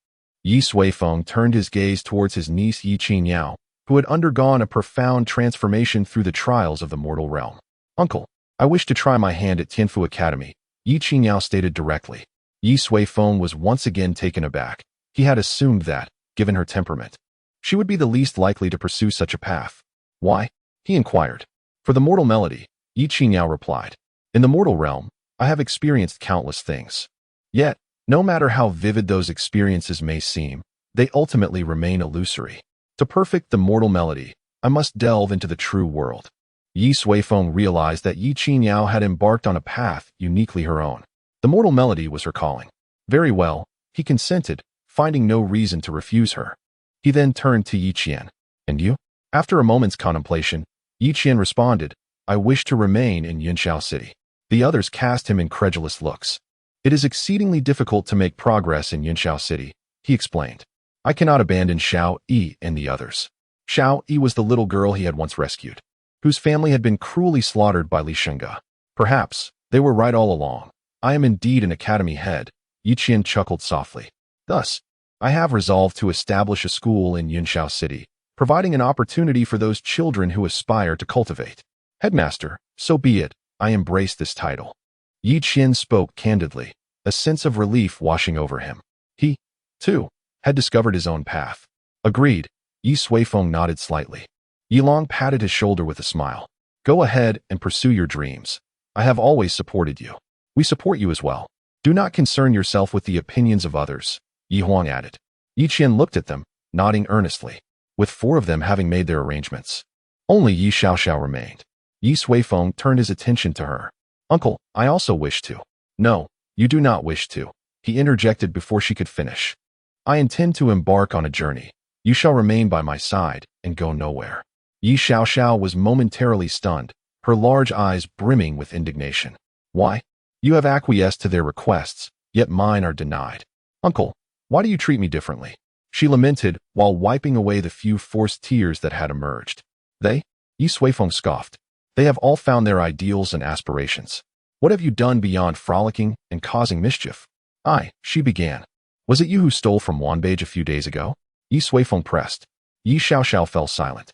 Ye Suifeng turned his gaze towards his niece Ye Qingyao, who had undergone a profound transformation through the trials of the mortal realm. "Uncle, I wish to try my hand at Tianfu Academy," Ye Qingyao stated directly. Ye Suifeng was once again taken aback. He had assumed that, given her temperament, she would be the least likely to pursue such a path. "Why?" he inquired. "For the mortal melody," Ye Qingyao replied. "In the mortal realm, I have experienced countless things. Yet, no matter how vivid those experiences may seem, they ultimately remain illusory. To perfect the mortal melody, I must delve into the true world." Ye Suifeng realized that Ye Qingyao had embarked on a path uniquely her own. The mortal melody was her calling. Very well, he consented, finding no reason to refuse her. He then turned to Yi Qian. "And you?" After a moment's contemplation, Yi Qian responded, "I wish to remain in Yunxiao City." The others cast him incredulous looks. "It is exceedingly difficult to make progress in Yunxiao City," he explained. "I cannot abandon Xiao Yi and the others." Xiao Yi was the little girl he had once rescued, whose family had been cruelly slaughtered by Li Shengge. Perhaps they were right all along. "I am indeed an academy head," Yi Qian chuckled softly. "Thus, I have resolved to establish a school in Yunxiao City, providing an opportunity for those children who aspire to cultivate." "Headmaster, so be it. I embrace this title." Yi Qian spoke candidly, a sense of relief washing over him. He, too, had discovered his own path. "Agreed," Ye Suifeng nodded slightly. Yi Long patted his shoulder with a smile. "Go ahead and pursue your dreams. I have always supported you. We support you as well. Do not concern yourself with the opinions of others," Yi Huang added. Yi Qian looked at them, nodding earnestly, with four of them having made their arrangements. Only Yi Xiaoxiao remained. Ye Suifeng turned his attention to her. "Uncle, I also wish to." "No, you do not wish to," he interjected before she could finish. "I intend to embark on a journey. You shall remain by my side and go nowhere." Yi Xiaoxiao was momentarily stunned, her large eyes brimming with indignation. "Why? You have acquiesced to their requests, yet mine are denied. Uncle, why do you treat me differently?" she lamented while wiping away the few forced tears that had emerged. "They?" Ye Suifeng scoffed. "They have all found their ideals and aspirations. What have you done beyond frolicking and causing mischief?" She began. "Was it you who stole from Wanbage a few days ago?" Ye Suifeng pressed. Yi Xiaoxiao fell silent.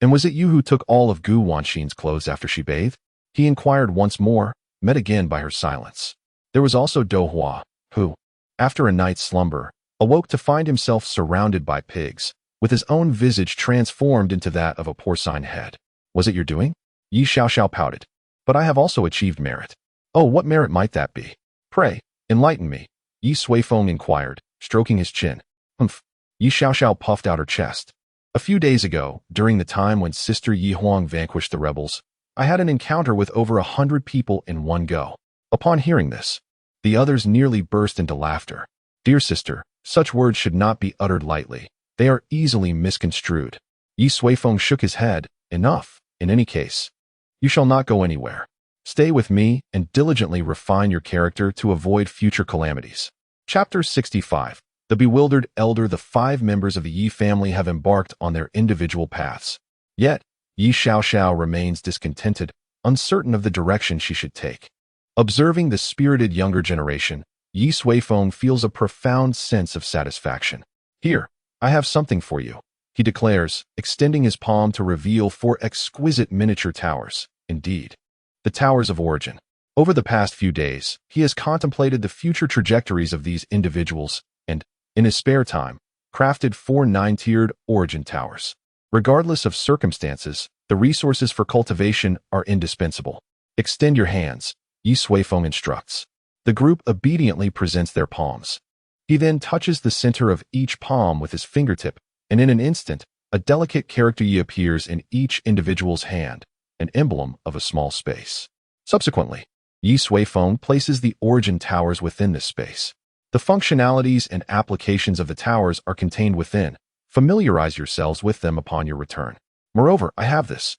And was it you who took all of Gu Wanxin's clothes after she bathed? He inquired once more, met again by her silence. There was also Do Hua, who, after a night's slumber, awoke to find himself surrounded by pigs, with his own visage transformed into that of a porcine head. Was it your doing? Ye Xiaoxiao pouted. But I have also achieved merit. Oh, what merit might that be? Pray, enlighten me. Ye Suifeng inquired, stroking his chin. Humph. Ye Xiaoxiao puffed out her chest. A few days ago, during the time when Sister Yi Huang vanquished the rebels, I had an encounter with over 100 people in one go. Upon hearing this, the others nearly burst into laughter. Dear sister, such words should not be uttered lightly. They are easily misconstrued. Ye Suifeng shook his head. Enough, in any case. You shall not go anywhere. Stay with me and diligently refine your character to avoid future calamities. Chapter 65. The bewildered elder. The 5 members of the Yi family have embarked on their individual paths. Yet, Ye Xiaoxiao remains discontented, uncertain of the direction she should take. Observing the spirited younger generation, Ye Suifeng feels a profound sense of satisfaction. Here, I have something for you, he declares, extending his palm to reveal 4 exquisite miniature towers. Indeed, the towers of origin. Over the past few days, he has contemplated the future trajectories of these individuals and, in his spare time, crafted 4 9-tiered origin towers. Regardless of circumstances, the resources for cultivation are indispensable. Extend your hands, Ye Suifeng instructs. The group obediently presents their palms. He then touches the center of each palm with his fingertip, and in an instant, a delicate character Yi appears in each individual's hand, an emblem of a small space. Subsequently, Ye Suifeng places the origin towers within this space. The functionalities and applications of the towers are contained within. Familiarize yourselves with them upon your return. Moreover, I have this.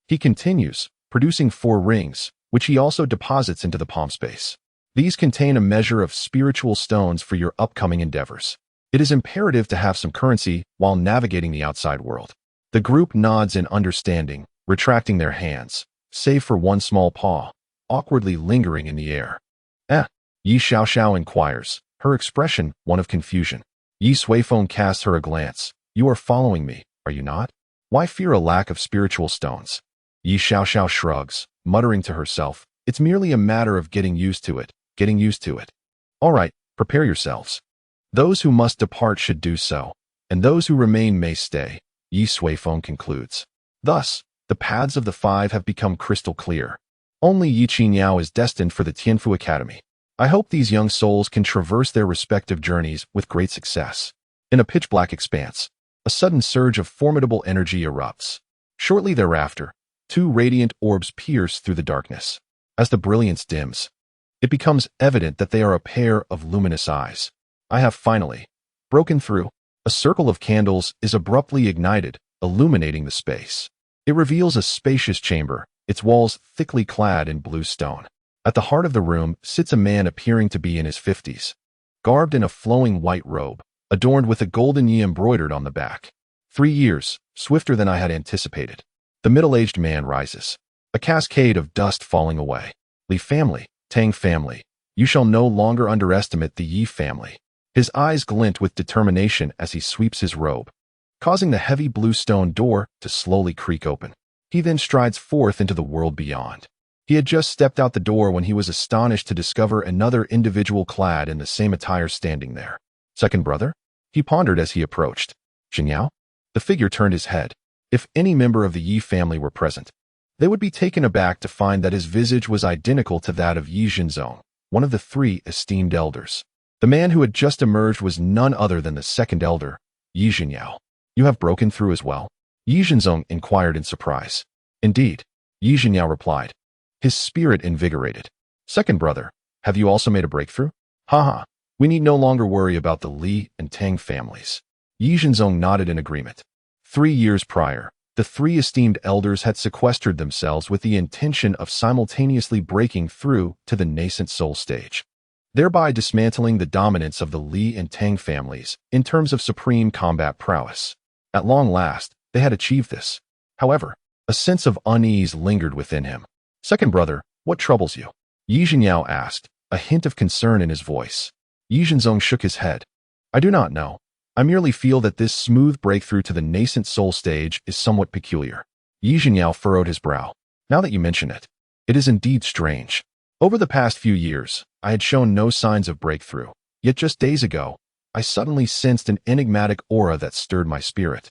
He continues, producing 4 rings, which he also deposits into the palm space. These contain a measure of spiritual stones for your upcoming endeavors. It is imperative to have some currency while navigating the outside world. The group nods in understanding, retracting their hands, save for one small paw, awkwardly lingering in the air. Ye Xiaoxiao inquires, her expression one of confusion. Ye Suifeng casts her a glance. You are following me, are you not? Why fear a lack of spiritual stones? Ye Xiaoxiao shrugs, muttering to herself, it's merely a matter of getting used to it. All right, prepare yourselves. Those who must depart should do so, and those who remain may stay, Ye Suifeng concludes. Thus, the paths of the 5 have become crystal clear. Only Yi Qiniao is destined for the Tianfu Academy. I hope these young souls can traverse their respective journeys with great success. In a pitch-black expanse, a sudden surge of formidable energy erupts. Shortly thereafter, 2 radiant orbs pierce through the darkness. As the brilliance dims, it becomes evident that they are a pair of luminous eyes. I have finally broken through. A circle of candles is abruptly ignited, illuminating the space. It reveals a spacious chamber, its walls thickly clad in blue stone. At the heart of the room sits a man appearing to be in his 50s, garbed in a flowing white robe, adorned with a golden yi embroidered on the back. 3 years, swifter than I had anticipated. The middle-aged man rises, a cascade of dust falling away. Li family, Tang family, you shall no longer underestimate the Yi family. His eyes glint with determination as he sweeps his robe, causing the heavy blue stone door to slowly creak open. He then strides forth into the world beyond. He had just stepped out the door when he was astonished to discover another individual clad in the same attire standing there. Second brother? He pondered as he approached. Xingyao? The figure turned his head. If any member of the Yi family were present, they would be taken aback to find that his visage was identical to that of Yi Zhinzong, one of the 3 esteemed elders. The man who had just emerged was none other than the second elder, Yi Zhinyao. You have broken through as well? Yi Zhinzong inquired in surprise. Indeed, Yi Zhinyao replied, his spirit invigorated. Second brother, have you also made a breakthrough? Haha, we need no longer worry about the Li and Tang families. Yi Zhinzong nodded in agreement. 3 years prior, the 3 esteemed elders had sequestered themselves with the intention of simultaneously breaking through to the nascent soul stage, thereby dismantling the dominance of the Li and Tang families in terms of supreme combat prowess. At long last, they had achieved this. However, a sense of unease lingered within him. Second brother, what troubles you? Yi Zhinyao asked, a hint of concern in his voice. Yi Zhinzong shook his head. I do not know. I merely feel that this smooth breakthrough to the nascent soul stage is somewhat peculiar. Ye Suifeng furrowed his brow. Now that you mention it, it is indeed strange. Over the past few years, I had shown no signs of breakthrough, yet just days ago, I suddenly sensed an enigmatic aura that stirred my spirit,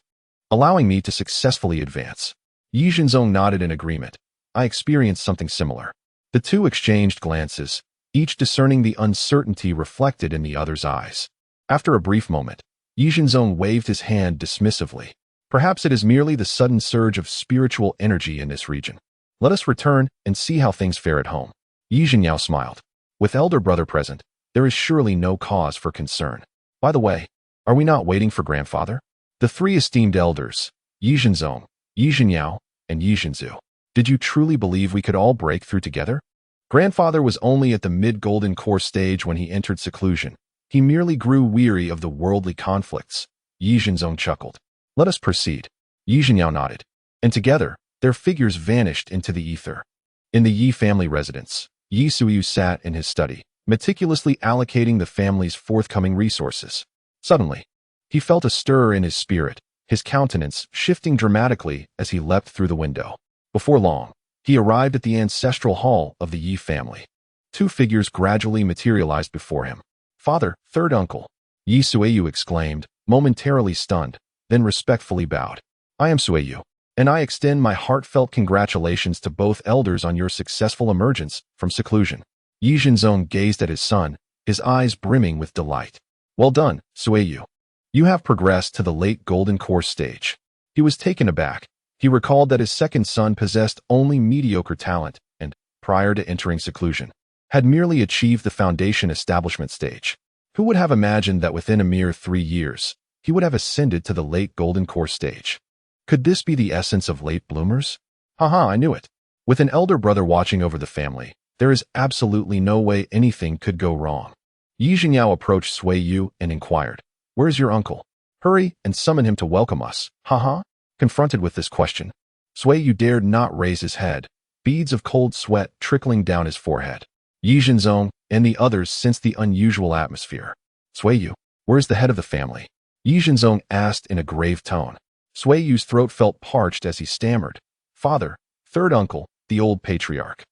allowing me to successfully advance. Ye Suifeng nodded in agreement. I experienced something similar. The two exchanged glances, each discerning the uncertainty reflected in the other's eyes. After a brief moment, Ye Suifeng waved his hand dismissively. Perhaps it is merely the sudden surge of spiritual energy in this region. Let us return and see how things fare at home. Ye Suifeng smiled. With elder brother present, there is surely no cause for concern. By the way, are we not waiting for grandfather? The three esteemed elders, Ye Suifeng, Ye Suifeng, and Ye Suifeng. Did you truly believe we could all break through together? Grandfather was only at the mid-golden core stage when he entered seclusion. He merely grew weary of the worldly conflicts. Ye Suifeng chuckled. Let us proceed. Ye Suifeng nodded. And together, their figures vanished into the ether. In the Ye family residence, Ye Suifeng sat in his study, meticulously allocating the family's forthcoming resources. Suddenly, he felt a stir in his spirit, his countenance shifting dramatically as he leapt through the window. Before long, he arrived at the ancestral hall of the Ye family. Two figures gradually materialized before him. Father, third uncle, Ye Suifeng exclaimed, momentarily stunned, then respectfully bowed. I am Suifeng, and I extend my heartfelt congratulations to both elders on your successful emergence from seclusion. Ye Suifeng gazed at his son, his eyes brimming with delight. Well done, Suifeng. You have progressed to the late golden core stage. He was taken aback. He recalled that his second son possessed only mediocre talent and, prior to entering seclusion, had merely achieved the foundation establishment stage. Who would have imagined that within a mere 3 years, he would have ascended to the late golden core stage? Could this be the essence of late bloomers? Haha, I knew it. With an elder brother watching over the family, there is absolutely no way anything could go wrong. Ye Suifeng approached Suifeng and inquired, Where is your uncle? Hurry and summon him to welcome us. Haha. Confronted with this question, Suifeng dared not raise his head, beads of cold sweat trickling down his forehead. Ye Suifeng and the others sensed the unusual atmosphere. Suifeng, where is the head of the family? Ye Suifeng asked in a grave tone. Suifeng's throat felt parched as he stammered. Father, third uncle, the old patriarch.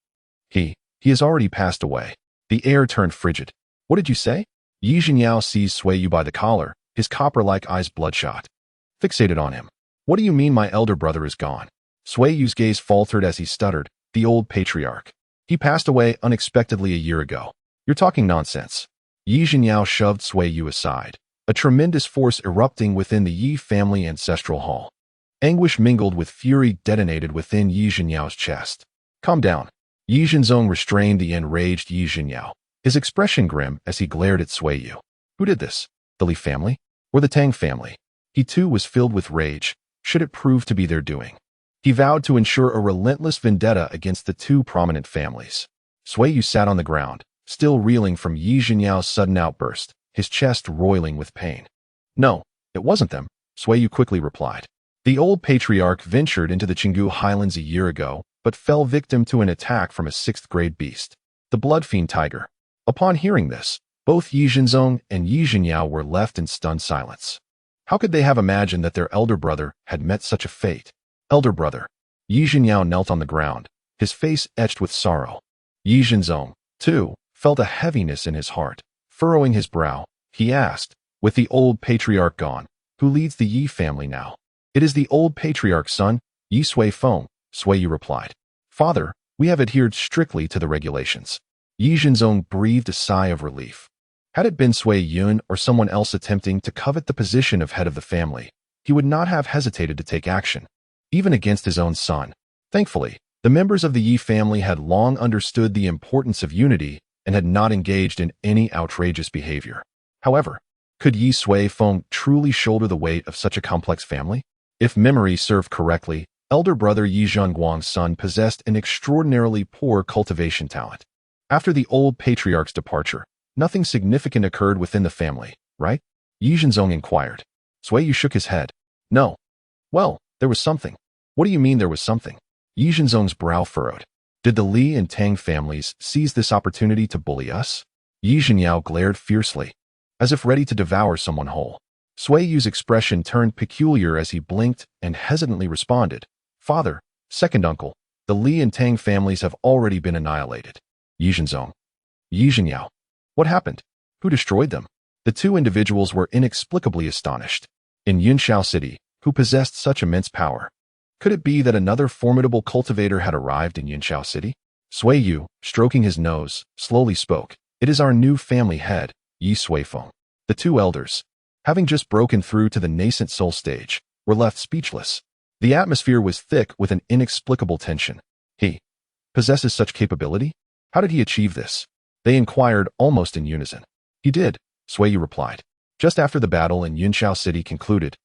He has already passed away. The air turned frigid. What did you say? Ye Suifeng seized Suifeng by the collar, his copper-like eyes bloodshot. Fixated on him. What do you mean my elder brother is gone? Suifeng's gaze faltered as he stuttered. The old patriarch. He passed away unexpectedly a year ago. You're talking nonsense. Ye Suifeng shoved Suifeng aside, a tremendous force erupting within the Ye family ancestral hall. Anguish mingled with fury detonated within Ye Suifeng's chest. Calm down. Ye Suifeng restrained the enraged Ye Suifeng, his expression grim as he glared at Suifeng. Who did this? The Li family? Or the Tang family? He too was filled with rage, should it prove to be their doing. He vowed to ensure a relentless vendetta against the two prominent families. Suifeng sat on the ground, still reeling from Ye Suifeng's sudden outburst, his chest roiling with pain. No, it wasn't them, Suifeng quickly replied. The old patriarch ventured into the Qinggu highlands a year ago, but fell victim to an attack from a 6th-grade beast, the blood-fiend tiger. Upon hearing this, both Ye Suifeng and Ye Suifeng were left in stunned silence. How could they have imagined that their elder brother had met such a fate? Elder brother. Ye Suifeng knelt on the ground, his face etched with sorrow. Ye Suifeng, too, felt a heaviness in his heart. Furrowing his brow, he asked, with the old patriarch gone, who leads the Ye family now? It is the old patriarch's son, Ye Suifeng, Suifeng replied. Father, we have adhered strictly to the regulations. Ye Suifeng breathed a sigh of relief. Had it been Suifeng or someone else attempting to covet the position of head of the family, he would not have hesitated to take action, even against his own son. Thankfully, the members of the Ye family had long understood the importance of unity and had not engaged in any outrageous behavior. However, could Ye Suifeng truly shoulder the weight of such a complex family? If memory served correctly, elder brother Ye Zhongguang's son possessed an extraordinarily poor cultivation talent. After the old patriarch's departure, nothing significant occurred within the family, right? Ye Suifeng inquired. Suifeng shook his head. No. Well, there was something. What do you mean there was something? Ye Suifeng's brow furrowed. Did the Li and Tang families seize this opportunity to bully us? Ye Suifeng glared fiercely, as if ready to devour someone whole. Suifeng's expression turned peculiar as he blinked and hesitantly responded. Father, Second uncle, the Li and Tang families have already been annihilated. Ye Suifeng. Ye Suifeng. What happened? Who destroyed them? The two individuals were inexplicably astonished. In Yunxiao City, who possessed such immense power? Could it be that another formidable cultivator had arrived in Yunxiao City? Sui Yu, stroking his nose, slowly spoke. It is our new family head, Ye Suifeng. The two elders, having just broken through to the nascent soul stage, were left speechless. The atmosphere was thick with an inexplicable tension. He possesses such capability? How did he achieve this? They inquired almost in unison. He did, Sui Yu replied. Just after the battle in Yunxiao City concluded,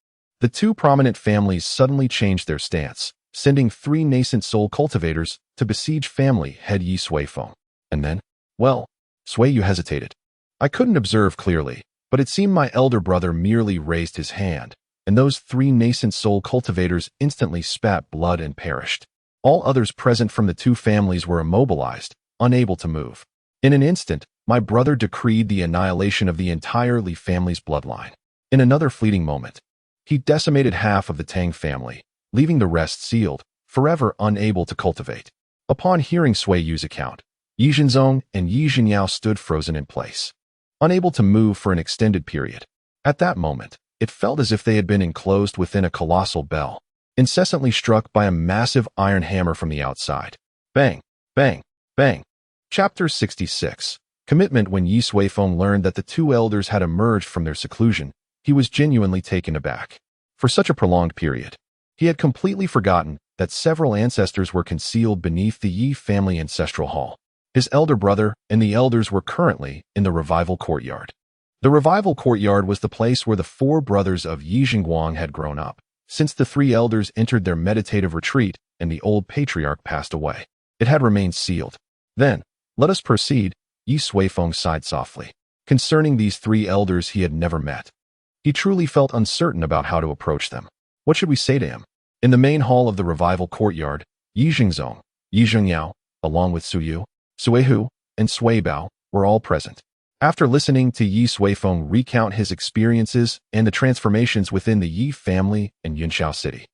the two prominent families suddenly changed their stance, sending 3 nascent soul cultivators to besiege family head Ye Suifeng. And then, well, Sui Yu hesitated. I couldn't observe clearly, but it seemed my elder brother merely raised his hand, and those 3 nascent soul cultivators instantly spat blood and perished. All others present from the two families were immobilized, unable to move. In an instant, my brother decreed the annihilation of the entire Li family's bloodline. In another fleeting moment, he decimated half of the Tang family, leaving the rest sealed, forever unable to cultivate. Upon hearing Sui Yu's account, Ye Suifeng and Ye Suifeng stood frozen in place, unable to move for an extended period. At that moment, it felt as if they had been enclosed within a colossal bell, incessantly struck by a massive iron hammer from the outside. Bang, bang, bang. Chapter 66. Commitment. When Ye Suifeng learned that the two elders had emerged from their seclusion, he was genuinely taken aback. For such a prolonged period, he had completely forgotten that several ancestors were concealed beneath the Ye family ancestral hall. His elder brother and the elders were currently in the revival courtyard. The revival courtyard was the place where the 4 brothers of Ye Jingguang had grown up, since the 3 elders entered their meditative retreat and the old patriarch passed away. It had remained sealed. Then, let us proceed, Ye Suifeng sighed softly. Concerning these 3 elders he had never met, he truly felt uncertain about how to approach them. What should we say to him? In the main hall of the revival courtyard, Ye Jingzong, Ye Zhengyao, along with Su Yu, Sui Hu, and Sui Bao, were all present. After listening to Ye Suifeng recount his experiences and the transformations within the Ye family in Yunxiao City,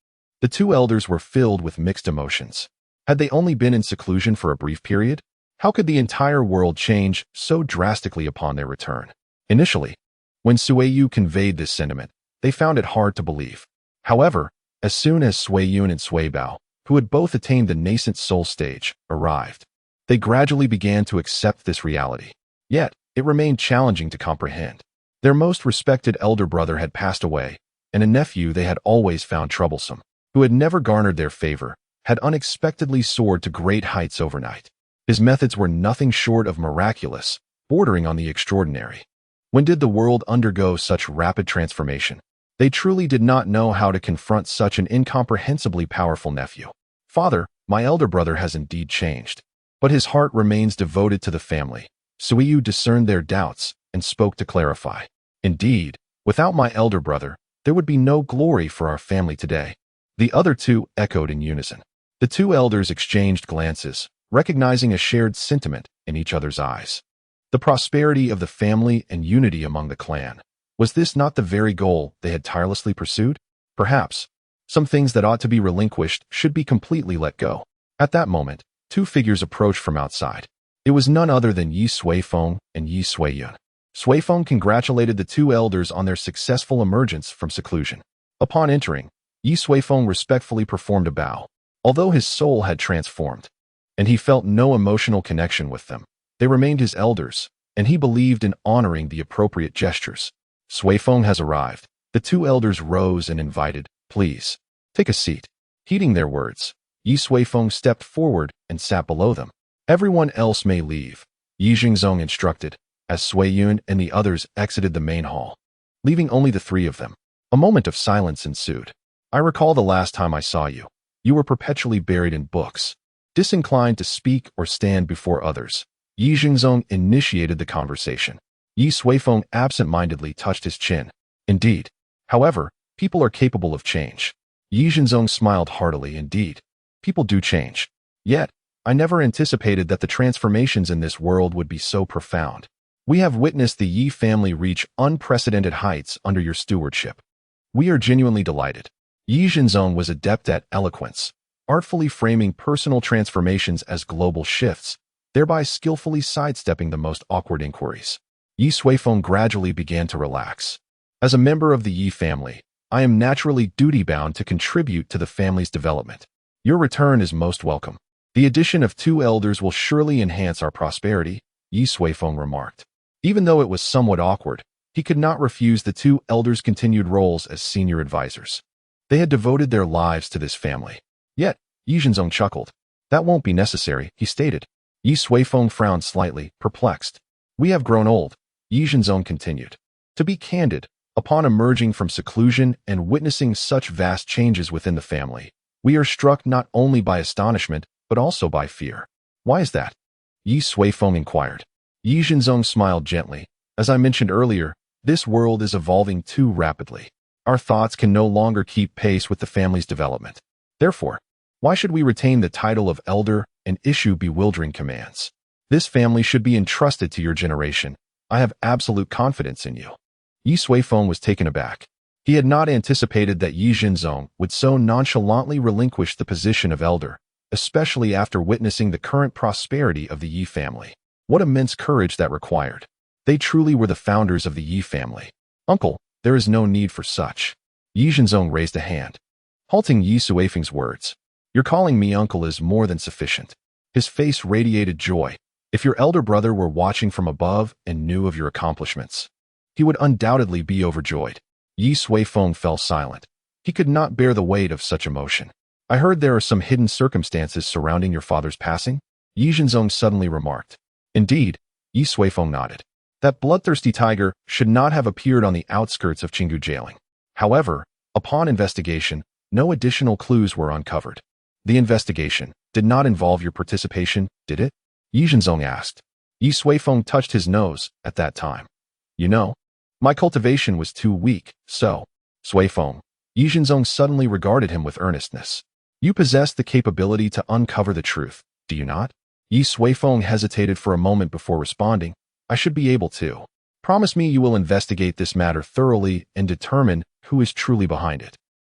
the 2 elders were filled with mixed emotions. Had they only been in seclusion for a brief period? How could the entire world change so drastically upon their return? Initially, when Sui Yu conveyed this sentiment, they found it hard to believe. However, as soon as Sui Yun and Sui Bao, who had both attained the nascent soul stage, arrived, they gradually began to accept this reality. Yet, it remained challenging to comprehend. Their most respected elder brother had passed away, and a nephew they had always found troublesome, who had never garnered their favor, had unexpectedly soared to great heights overnight. His methods were nothing short of miraculous, bordering on the extraordinary. When did the world undergo such rapid transformation? They truly did not know how to confront such an incomprehensibly powerful nephew. Father, my elder brother has indeed changed, but his heart remains devoted to the family. Sui Yu discerned their doubts and spoke to clarify. Indeed, without my elder brother, there would be no glory for our family today. The other 2 echoed in unison. The 2 elders exchanged glances, recognizing a shared sentiment in each other's eyes. The prosperity of the family and unity among the clan. Was this not the very goal they had tirelessly pursued? Perhaps some things that ought to be relinquished should be completely let go. At that moment, 2 figures approached from outside. It was none other than Ye Suifeng and Ye Suiyun. Suifeng congratulated the 2 elders on their successful emergence from seclusion. Upon entering, Ye Suifeng respectfully performed a bow. Although his soul had transformed, and he felt no emotional connection with them, they remained his elders, and he believed in honoring the appropriate gestures. Suifeng has arrived. The 2 elders rose and invited, please, take a seat. Heeding their words, Ye Suifeng stepped forward and sat below them. Everyone else may leave, Ye Jingzong instructed, as Sui Yun and the others exited the main hall, leaving only the 3 of them. A moment of silence ensued. I recall the last time I saw you. You were perpetually buried in books, disinclined to speak or stand before others. Ye Jingzong initiated the conversation. Ye Suifeng absent-mindedly touched his chin. Indeed. However, people are capable of change. Ye Jingzong smiled heartily. Indeed, people do change. Yet, I never anticipated that the transformations in this world would be so profound. We have witnessed the Ye family reach unprecedented heights under your stewardship. We are genuinely delighted. Ye Jingzong was adept at eloquence, artfully framing personal transformations as global shifts, thereby skillfully sidestepping the most awkward inquiries. Ye Suifeng gradually began to relax. As a member of the Ye family, I am naturally duty-bound to contribute to the family's development. Your return is most welcome. The addition of 2 elders will surely enhance our prosperity, Ye Suifeng remarked. Even though it was somewhat awkward, he could not refuse the 2 elders' continued roles as senior advisors. They had devoted their lives to this family. Yet, Ye Zhenzong chuckled. That won't be necessary, he stated. Ye Suifeng frowned slightly, perplexed. We have grown old, Ye Zhenzong continued. To be candid, upon emerging from seclusion and witnessing such vast changes within the family, we are struck not only by astonishment, but also by fear. Why is that? Ye Suifeng inquired. Ye Zhenzong smiled gently. As I mentioned earlier, this world is evolving too rapidly. Our thoughts can no longer keep pace with the family's development. Therefore, why should we retain the title of elder and issue bewildering commands? This family should be entrusted to your generation. I have absolute confidence in you. Ye Suifeng was taken aback. He had not anticipated that Ye Zhenzong would so nonchalantly relinquish the position of elder, especially after witnessing the current prosperity of the Ye family. What immense courage that required. They truly were the founders of the Ye family. Uncle, there is no need for such. Ye Zhenzong raised a hand, halting Ye Suifeng's words. Your calling me uncle is more than sufficient. His face radiated joy. If your elder brother were watching from above and knew of your accomplishments, he would undoubtedly be overjoyed. Ye Suifeng fell silent. He could not bear the weight of such emotion. I heard there are some hidden circumstances surrounding your father's passing, Ye Zhenzong suddenly remarked. Indeed, Ye Suifeng nodded. That bloodthirsty tiger should not have appeared on the outskirts of Qinggu jailing. However, upon investigation, no additional clues were uncovered. The investigation did not involve your participation, did it? Ye Zhenzong asked. Ye Suifeng touched his nose at that time. You know, my cultivation was too weak, so, Suifeng, Ye Zhenzong suddenly regarded him with earnestness. You possess the capability to uncover the truth, do you not? Ye Suifeng hesitated for a moment before responding. I should be able to. Promise me you will investigate this matter thoroughly and determine who is truly behind it.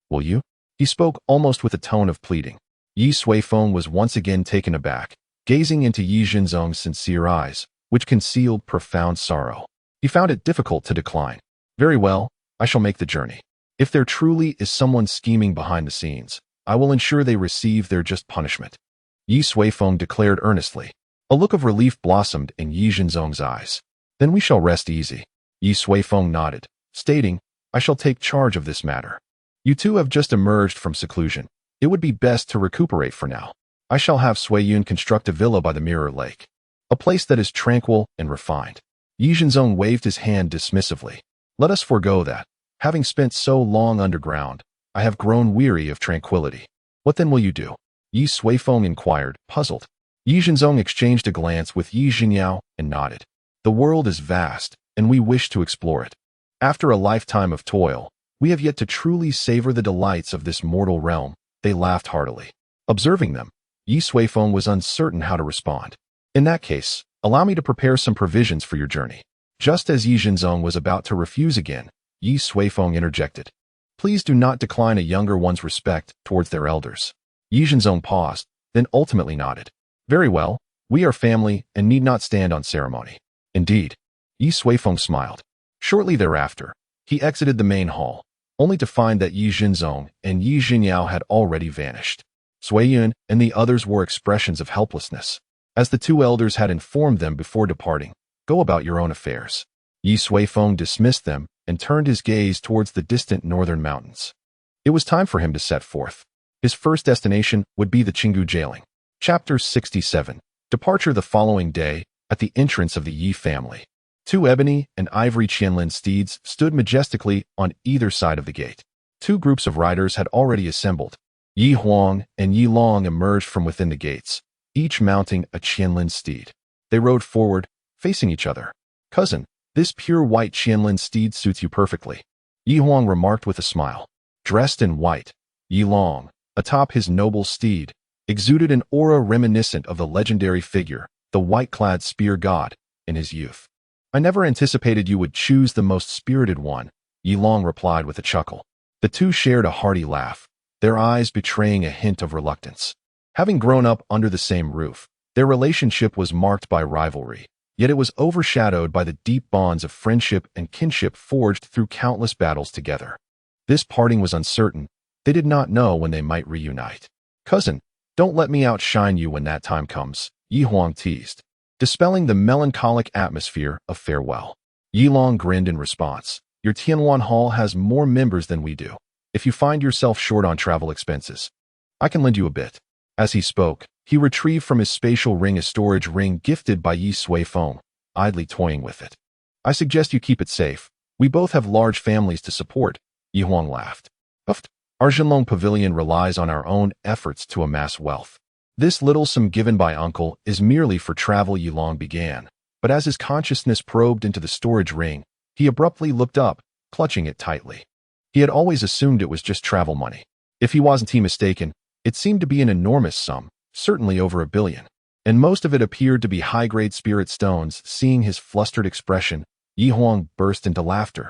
Will you? He spoke almost with a tone of pleading. Ye Suifeng was once again taken aback, gazing into Ye Zhenzong's sincere eyes, which concealed profound sorrow. He found it difficult to decline. Very well, I shall make the journey. If there truly is someone scheming behind the scenes, I will ensure they receive their just punishment. Ye Suifeng declared earnestly. A look of relief blossomed in Ye Zhenzong's eyes. Then we shall rest easy. Ye Suifeng nodded, stating, I shall take charge of this matter. You 2 have just emerged from seclusion. It would be best to recuperate for now. I shall have Suiyun construct a villa by the Mirror Lake, a place that is tranquil and refined. Ye Zhenzong waved his hand dismissively. Let us forego that. Having spent so long underground, I have grown weary of tranquility. What then will you do? Ye Suifeng inquired, puzzled. Ye Zhenzong exchanged a glance with Ye Zhinyao and nodded. The world is vast, and we wish to explore it. After a lifetime of toil, we have yet to truly savor the delights of this mortal realm. They laughed heartily. Observing them, Ye Suifeng was uncertain how to respond. In that case, allow me to prepare some provisions for your journey. Just as Ye Zhenzong was about to refuse again, Ye Suifeng interjected. Please do not decline a younger one's respect towards their elders. Ye Zhenzong paused, then ultimately nodded. Very well, we are family and need not stand on ceremony. Indeed. Ye Suifeng smiled. Shortly thereafter, he exited the main hall, only to find that Ye Zhenzong and Ye Zhinyao had already vanished. Suiyun and the others wore expressions of helplessness. As the 2 elders had informed them before departing, go about your own affairs. Ye Suifeng dismissed them and turned his gaze towards the distant northern mountains. It was time for him to set forth. His first destination would be the Qinggu jailing. Chapter 67. Departure the following day, at the entrance of the Ye family. 2 ebony and ivory Qianlin steeds stood majestically on either side of the gate. 2 groups of riders had already assembled. Yi Huang and Yi Long emerged from within the gates, each mounting a Qianlin steed. They rode forward, facing each other. Cousin, this pure white Qianlin steed suits you perfectly, Yi Huang remarked with a smile. Dressed in white, Yi Long, atop his noble steed, exuded an aura reminiscent of the legendary figure, the white-clad spear god, in his youth. I never anticipated you would choose the most spirited one, Yi Long replied with a chuckle. The 2 shared a hearty laugh. their eyes betraying a hint of reluctance. Having grown up under the same roof, their relationship was marked by rivalry, yet it was overshadowed by the deep bonds of friendship and kinship forged through countless battles together. This parting was uncertain. They did not know when they might reunite. "Cousin, don't let me outshine you when that time comes," Ye Huang teased, dispelling the melancholic atmosphere of farewell. Ye Long grinned in response. "Your Tianwan Hall has more members than we do. If you find yourself short on travel expenses, I can lend you a bit." As he spoke, he retrieved from his spatial ring a storage ring gifted by Ye Suifeng, idly toying with it. "I suggest you keep it safe. We both have large families to support," Ye Huang laughed. "Our Zhenlong Pavilion relies on our own efforts to amass wealth. This little sum given by uncle is merely for travel," Ye Long began, but as his consciousness probed into the storage ring, he abruptly looked up, clutching it tightly. He had always assumed it was just travel money. If he wasn't mistaken, it seemed to be an enormous sum, certainly over $1 billion, and most of it appeared to be high-grade spirit stones. Seeing his flustered expression, Ye Huang burst into laughter.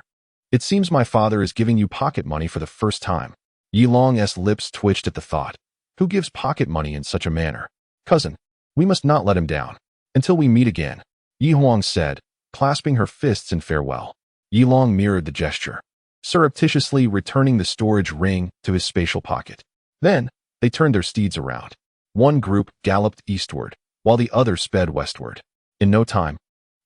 "It seems my father is giving you pocket money for the first time." Ye Long's lips twitched at the thought. Who gives pocket money in such a manner? "Cousin, we must not let him down. Until we meet again," Ye Huang said, clasping her fists in farewell. Ye Long mirrored the gesture, surreptitiously returning the storage ring to his spatial pocket. Then, they turned their steeds around. One group galloped eastward, while the other sped westward. In no time,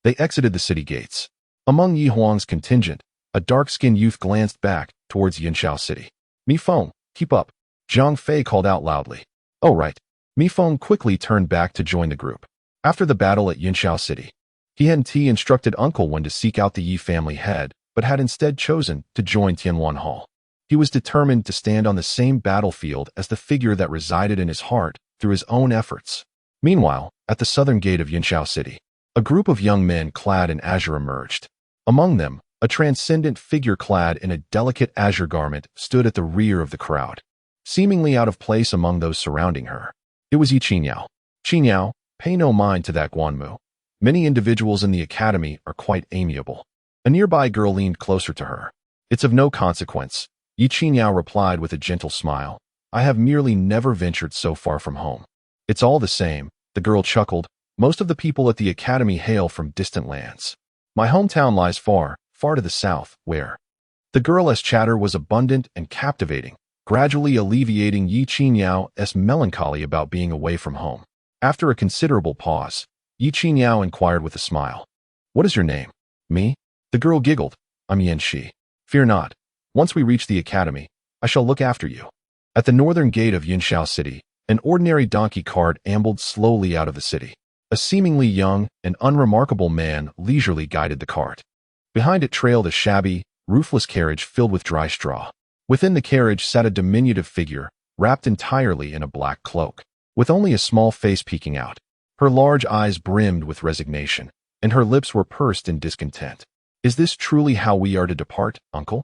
they exited the city gates. Among Ye Huang's contingent, a dark-skinned youth glanced back towards Yunxiao City. "Mi Feng, keep up," Zhang Fei called out loudly. "Oh right." Mi Feng quickly turned back to join the group. After the battle at Yunxiao City, he hadn't instructed Uncle Wen to seek out the Yi family head, but had instead chosen to join Tianwan Hall. He was determined to stand on the same battlefield as the figure that resided in his heart through his own efforts. Meanwhile, at the southern gate of Yunxiao City, a group of young men clad in azure emerged. Among them, a transcendent figure clad in a delicate azure garment stood at the rear of the crowd, seemingly out of place among those surrounding her. It was Yi Qingyao. "Qingyao, pay no mind to that Guanmu. Many individuals in the academy are quite amiable." A nearby girl leaned closer to her. "It's of no consequence," Yi Qingyao replied with a gentle smile. "I have merely never ventured so far from home." "It's all the same," the girl chuckled. "Most of the people at the academy hail from distant lands. My hometown lies far, far to the south, where—" The girl's chatter was abundant and captivating, gradually alleviating Yi Qinyao's melancholy about being away from home. After a considerable pause, Yi Qingyao inquired with a smile. "What is your name?" "Me?" The girl giggled. "I'm Yan Shi. Fear not. Once we reach the academy, I shall look after you." At the northern gate of Yunxiao City, an ordinary donkey cart ambled slowly out of the city. A seemingly young and unremarkable man leisurely guided the cart. Behind it trailed a shabby, roofless carriage filled with dry straw. Within the carriage sat a diminutive figure, wrapped entirely in a black cloak, with only a small face peeking out. Her large eyes brimmed with resignation, and her lips were pursed in discontent. "Is this truly how we are to depart, uncle?"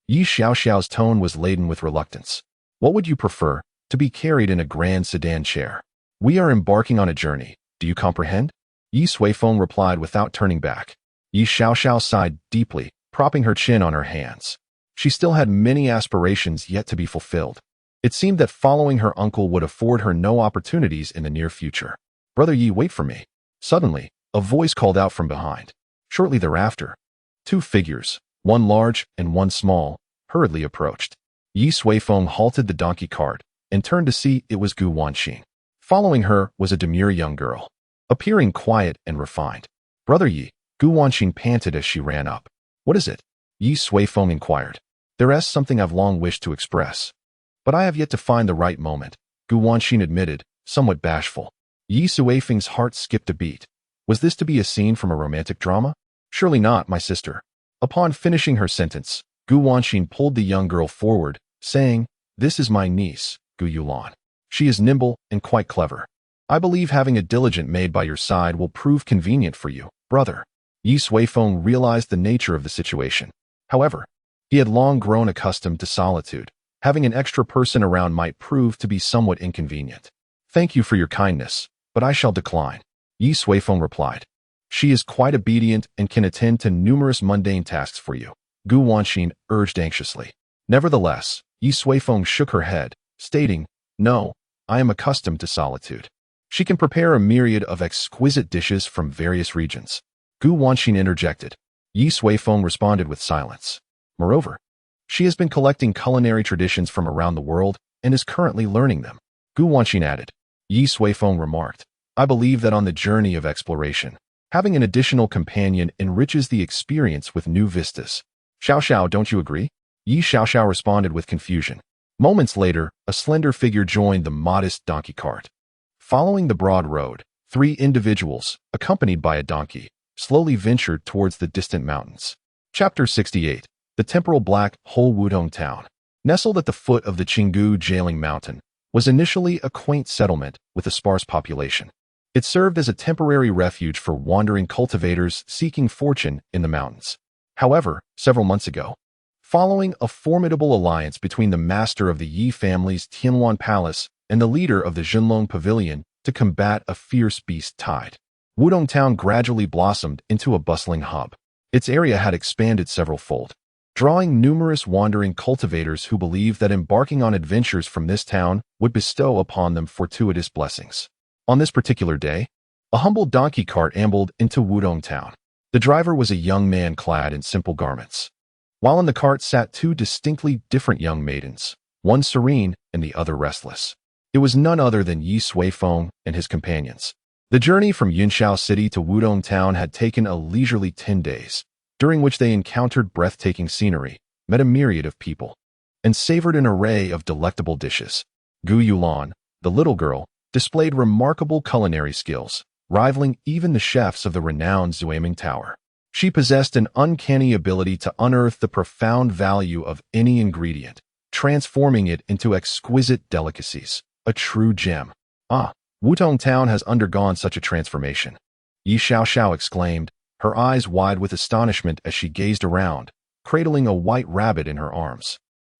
Yi Xiaoxiao's tone was laden with reluctance. "What would you prefer, to be carried in a grand sedan chair? We are embarking on a journey, do you comprehend?" Ye Suifeng replied without turning back. Yi Xiaoxiao sighed deeply, propping her chin on her hands. She still had many aspirations yet to be fulfilled. It seemed that following her uncle would afford her no opportunities in the near future. "Brother Yi, wait for me." Suddenly, a voice called out from behind. Shortly thereafter, two figures, one large and one small, hurriedly approached. Ye Suifeng halted the donkey cart and turned to see it was Gu Wanxing. Following her was a demure young girl, appearing quiet and refined. "Brother Yi," Gu Wanxing panted as she ran up. "What is it?" Ye Suifeng inquired. "There's something I've long wished to express, but I have yet to find the right moment," Gu Wanxing admitted, somewhat bashful. Ye Suifeng's heart skipped a beat. Was this to be a scene from a romantic drama? "Surely not, my sister." Upon finishing her sentence, Gu Wanxing pulled the young girl forward, saying, "This is my niece, Gu Yulan. She is nimble and quite clever. I believe having a diligent maid by your side will prove convenient for you, brother." Ye Suifeng realized the nature of the situation. However, he had long grown accustomed to solitude. Having an extra person around might prove to be somewhat inconvenient. "Thank you for your kindness, but I shall decline," Ye Suifeng replied. "She is quite obedient and can attend to numerous mundane tasks for you," Gu Wanxing urged anxiously. Nevertheless, Ye Suifeng shook her head, stating, "No, I am accustomed to solitude." She can prepare a myriad of exquisite dishes from various regions. Gu Wanxin interjected. Ye Suifeng responded with silence. Moreover, she has been collecting culinary traditions from around the world and is currently learning them. Gu Wanxin added. Ye Suifeng remarked, "I believe that on the journey of exploration, having an additional companion enriches the experience with new vistas." Xiao Xiao, don't you agree? Yi Xiaoxiao responded with confusion. Moments later, a slender figure joined the modest donkey cart. Following the broad road, 3 individuals, accompanied by a donkey, slowly ventured towards the distant mountains. Chapter 68. The temporal black hole Wudong town. Nestled at the foot of the Qinggu Jialing Mountain, was initially a quaint settlement with a sparse population. It served as a temporary refuge for wandering cultivators seeking fortune in the mountains. However, several months ago, following a formidable alliance between the master of the Yi family's Tianluan Palace and the leader of the Zhenlong Pavilion to combat a fierce beast tide, Wudong Town gradually blossomed into a bustling hub. Its area had expanded several-fold, drawing numerous wandering cultivators who believed that embarking on adventures from this town would bestow upon them fortuitous blessings. On this particular day, a humble donkey cart ambled into Wudong Town. The driver was a young man clad in simple garments, while in the cart sat 2 distinctly different young maidens, one serene and the other restless. It was none other than Ye Suifeng and his companions. The journey from Yunxiao City to Wudong Town had taken a leisurely 10 days, during which they encountered breathtaking scenery, met a myriad of people, and savored an array of delectable dishes. Gu Yulan, the little girl, displayed remarkable culinary skills, rivaling even the chefs of the renowned Zuiming Tower. She possessed an uncanny ability to unearth the profound value of any ingredient, transforming it into exquisite delicacies, a true gem. Ah, Wudong Town has undergone such a transformation. Yi Xiaoxiao exclaimed, her eyes wide with astonishment as she gazed around, cradling a white rabbit in her arms.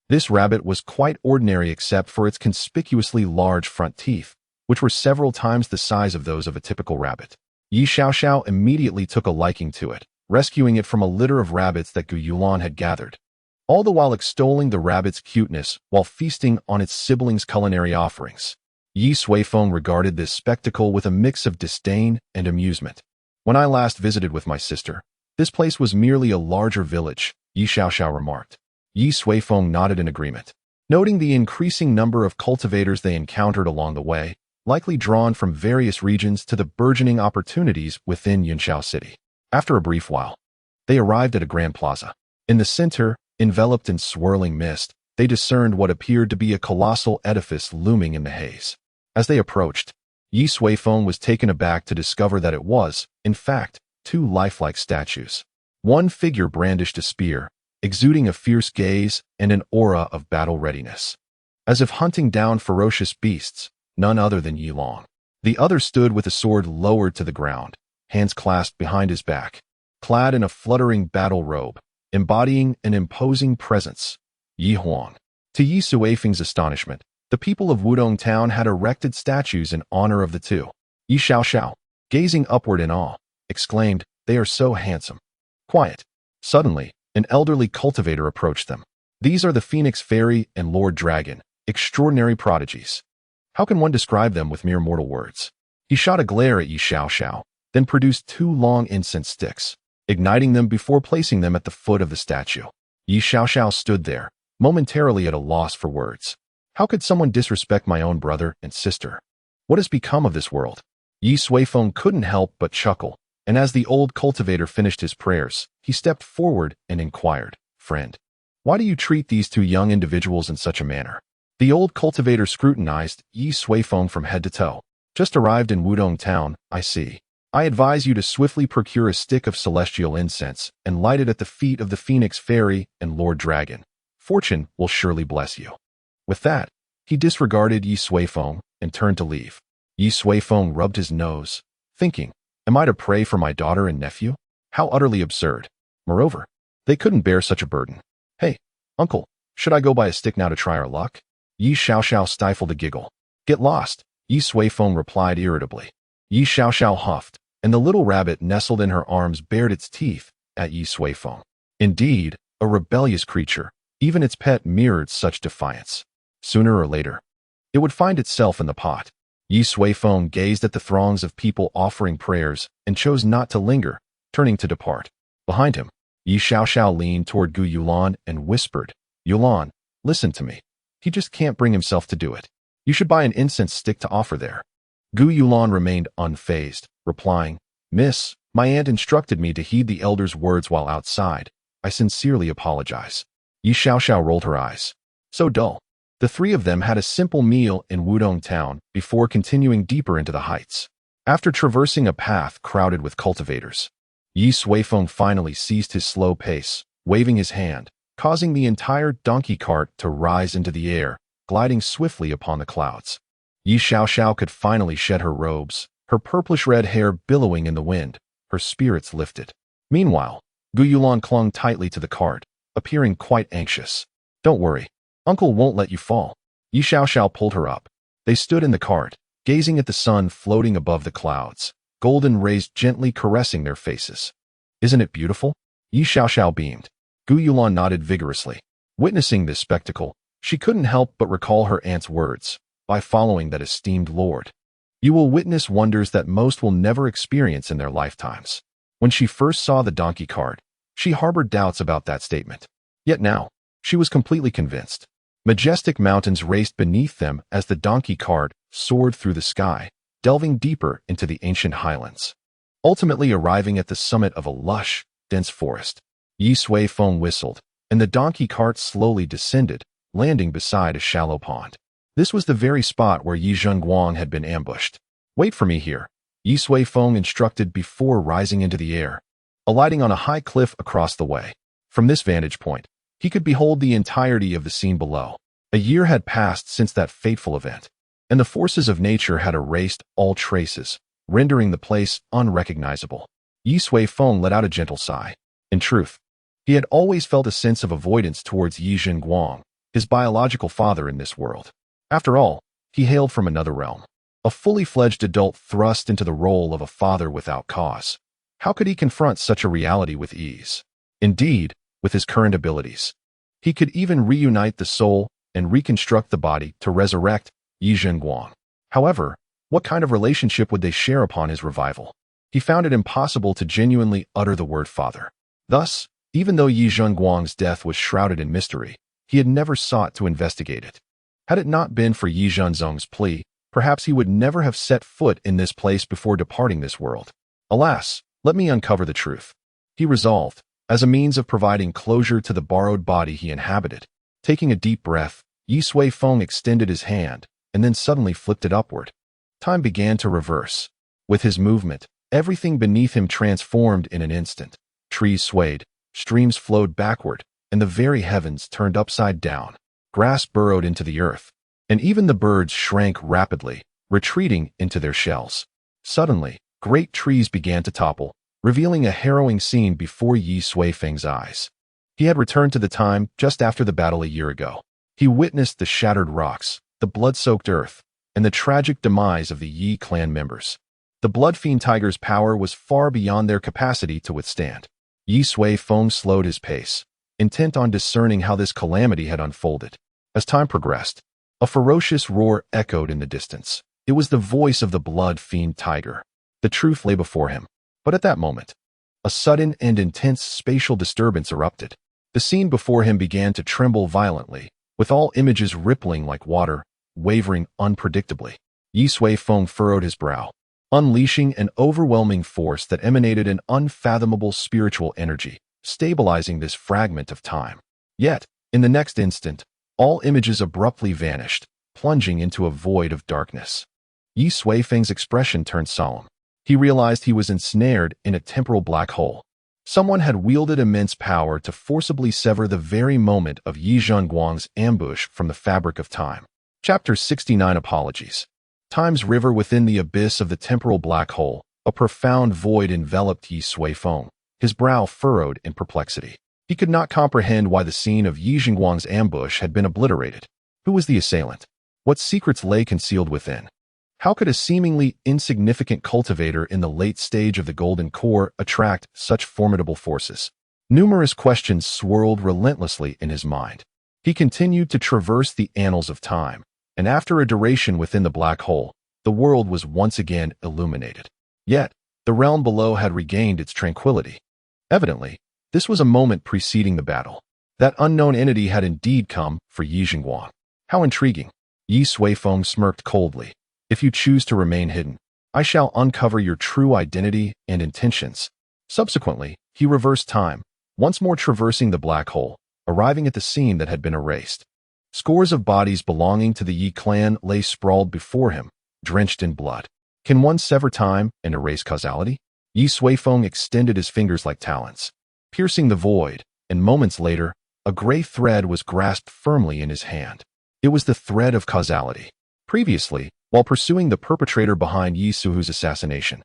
This rabbit was quite ordinary except for its conspicuously large front teeth, which were several times the size of those of a typical rabbit. Yi Xiaoxiao immediately took a liking to it, rescuing it from a litter of rabbits that Gu Yulan had gathered, all the while extolling the rabbit's cuteness while feasting on its siblings' culinary offerings. Ye Suifeng regarded this spectacle with a mix of disdain and amusement. When I last visited with my sister, this place was merely a larger village, Yi Xiaoxiao remarked. Ye Suifeng nodded in agreement, noting the increasing number of cultivators they encountered along the way, likely drawn from various regions to the burgeoning opportunities within Yunxiao City. After a brief while, they arrived at a grand plaza. In the center, enveloped in swirling mist, they discerned what appeared to be a colossal edifice looming in the haze. As they approached, Ye Suifeng was taken aback to discover that it was, in fact, 2 lifelike statues. One figure brandished a spear, exuding a fierce gaze and an aura of battle readiness, as if hunting down ferocious beasts, none other than Yi Long. The other stood with a sword lowered to the ground, hands clasped behind his back, clad in a fluttering battle robe, embodying an imposing presence, Yi Huang. To Ye Suifeng's astonishment, the people of Wudong Town had erected statues in honor of the 2. Yi Xiaoxiao, gazing upward in awe, exclaimed, "They are so handsome." Quiet. Suddenly, an elderly cultivator approached them. "These are the Phoenix Fairy and Lord Dragon, extraordinary prodigies. How can one describe them with mere mortal words?" He shot a glare at Yi Xiaoxiao, then produced 2 long incense sticks, igniting them before placing them at the foot of the statue. Yi Xiaoxiao stood there, momentarily at a loss for words. How could someone disrespect my own brother and sister? What has become of this world? Ye Suifeng couldn't help but chuckle, and as the old cultivator finished his prayers, he stepped forward and inquired, "Friend, why do you treat these 2 young individuals in such a manner?" The old cultivator scrutinized Ye Suifeng from head to toe. "Just arrived in Wudong Town, I see. I advise you to swiftly procure a stick of celestial incense and light it at the feet of the Phoenix Fairy and Lord Dragon. Fortune will surely bless you." With that, he disregarded Ye Suifeng and turned to leave. Ye Suifeng rubbed his nose, thinking, "Am I to pray for my daughter and nephew? How utterly absurd. Moreover, they couldn't bear such a burden. Hey, uncle, should I go buy a stick now to try our luck?" Yi Xiaoxiao stifled a giggle. "Get lost," Ye Suifeng replied irritably. Yi Xiaoxiao huffed, and the little rabbit nestled in her arms bared its teeth at Ye Suifeng. Indeed, a rebellious creature, even its pet mirrored such defiance. Sooner or later, it would find itself in the pot. Ye Suifeng gazed at the throngs of people offering prayers and chose not to linger, turning to depart. Behind him, Ye Xiaoxiao leaned toward Gu Yulan and whispered, "Yulan, listen to me. He just can't bring himself to do it. You should buy an incense stick to offer there." Gu Yulan remained unfazed, replying, "Miss, my aunt instructed me to heed the elder's words while outside. I sincerely apologize." Ye Xiaoxiao rolled her eyes. So dull. The three of them had a simple meal in Wudong town before continuing deeper into the heights. After traversing a path crowded with cultivators, Ye Suifeng finally ceased his slow pace, waving his hand, causing the entire donkey cart to rise into the air, gliding swiftly upon the clouds. Ye Xiaoxiao could finally shed her robes, her purplish-red hair billowing in the wind, her spirits lifted. Meanwhile, Gu Yulan clung tightly to the cart, appearing quite anxious. "Don't worry. Uncle won't let you fall." Ye Xiaoxiao pulled her up. They stood in the cart, gazing at the sun floating above the clouds, golden rays gently caressing their faces. "Isn't it beautiful?" Ye Xiaoxiao beamed. Gu Yulan nodded vigorously. Witnessing this spectacle, she couldn't help but recall her aunt's words, "By following that esteemed lord, you will witness wonders that most will never experience in their lifetimes." When she first saw the donkey cart, she harbored doubts about that statement. Yet now, she was completely convinced. Majestic mountains raced beneath them as the donkey cart soared through the sky, delving deeper into the ancient highlands, ultimately arriving at the summit of a lush, dense forest. Ye Suifeng whistled, and the donkey cart slowly descended, landing beside a shallow pond. This was the very spot where Ye Zhenguang had been ambushed. "Wait for me here," Ye Suifeng instructed before rising into the air, alighting on a high cliff across the way. From this vantage point, he could behold the entirety of the scene below. A year had passed since that fateful event, and the forces of nature had erased all traces, rendering the place unrecognizable. Ye Suifeng let out a gentle sigh. In truth, he had always felt a sense of avoidance towards Ye Zhenguang, his biological father in this world. After all, he hailed from another realm. A fully fledged adult thrust into the role of a father without cause. How could he confront such a reality with ease? Indeed, with his current abilities, he could even reunite the soul and reconstruct the body to resurrect Ye Zhenguang. However, what kind of relationship would they share upon his revival? He found it impossible to genuinely utter the word father. Thus, even though Ye Zhenguang's death was shrouded in mystery, he had never sought to investigate it. Had it not been for Ye Zhenzong's plea, perhaps he would never have set foot in this place before departing this world. "Alas, let me uncover the truth," he resolved, as a means of providing closure to the borrowed body he inhabited. Taking a deep breath, Ye Suifeng extended his hand, and then suddenly flipped it upward. Time began to reverse. With his movement, everything beneath him transformed in an instant. Trees swayed, streams flowed backward, and the very heavens turned upside down. Grass burrowed into the earth, and even the birds shrank rapidly, retreating into their shells. Suddenly, great trees began to topple, revealing a harrowing scene before Ye Suifeng's eyes. He had returned to the time just after the battle a year ago. He witnessed the shattered rocks, the blood-soaked earth, and the tragic demise of the Yi clan members. The Blood Fiend Tiger's power was far beyond their capacity to withstand. Ye Suifeng slowed his pace, intent on discerning how this calamity had unfolded. As time progressed, a ferocious roar echoed in the distance. It was the voice of the Blood Fiend Tiger. The truth lay before him. But at that moment, a sudden and intense spatial disturbance erupted. The scene before him began to tremble violently, with all images rippling like water, wavering unpredictably. Ye Suifeng furrowed his brow, unleashing an overwhelming force that emanated an unfathomable spiritual energy, stabilizing this fragment of time. Yet, in the next instant, all images abruptly vanished, plunging into a void of darkness. Ye Suifeng's expression turned solemn. He realized he was ensnared in a temporal black hole. Someone had wielded immense power to forcibly sever the very moment of Ye Zhenguang's ambush from the fabric of time. Chapter 69 Apologies. Time's river within the abyss of the temporal black hole, a profound void enveloped Ye Suifeng, his brow furrowed in perplexity. He could not comprehend why the scene of Ye Zhenguang's ambush had been obliterated. Who was the assailant? What secrets lay concealed within? How could a seemingly insignificant cultivator in the late stage of the Golden Core attract such formidable forces? Numerous questions swirled relentlessly in his mind. He continued to traverse the annals of time, and after a duration within the black hole, the world was once again illuminated. Yet, the realm below had regained its tranquility. Evidently, this was a moment preceding the battle. That unknown entity had indeed come for Ye Suifeng. How intriguing. Ye Suifeng smirked coldly. If you choose to remain hidden, I shall uncover your true identity and intentions. Subsequently, he reversed time, once more traversing the black hole, arriving at the scene that had been erased. Scores of bodies belonging to the Ye clan lay sprawled before him, drenched in blood. Can one sever time and erase causality? Ye Suifeng extended his fingers like talons, piercing the void, and moments later, a gray thread was grasped firmly in his hand. It was the thread of causality. Previously, while pursuing the perpetrator behind Ye Suifeng's assassination,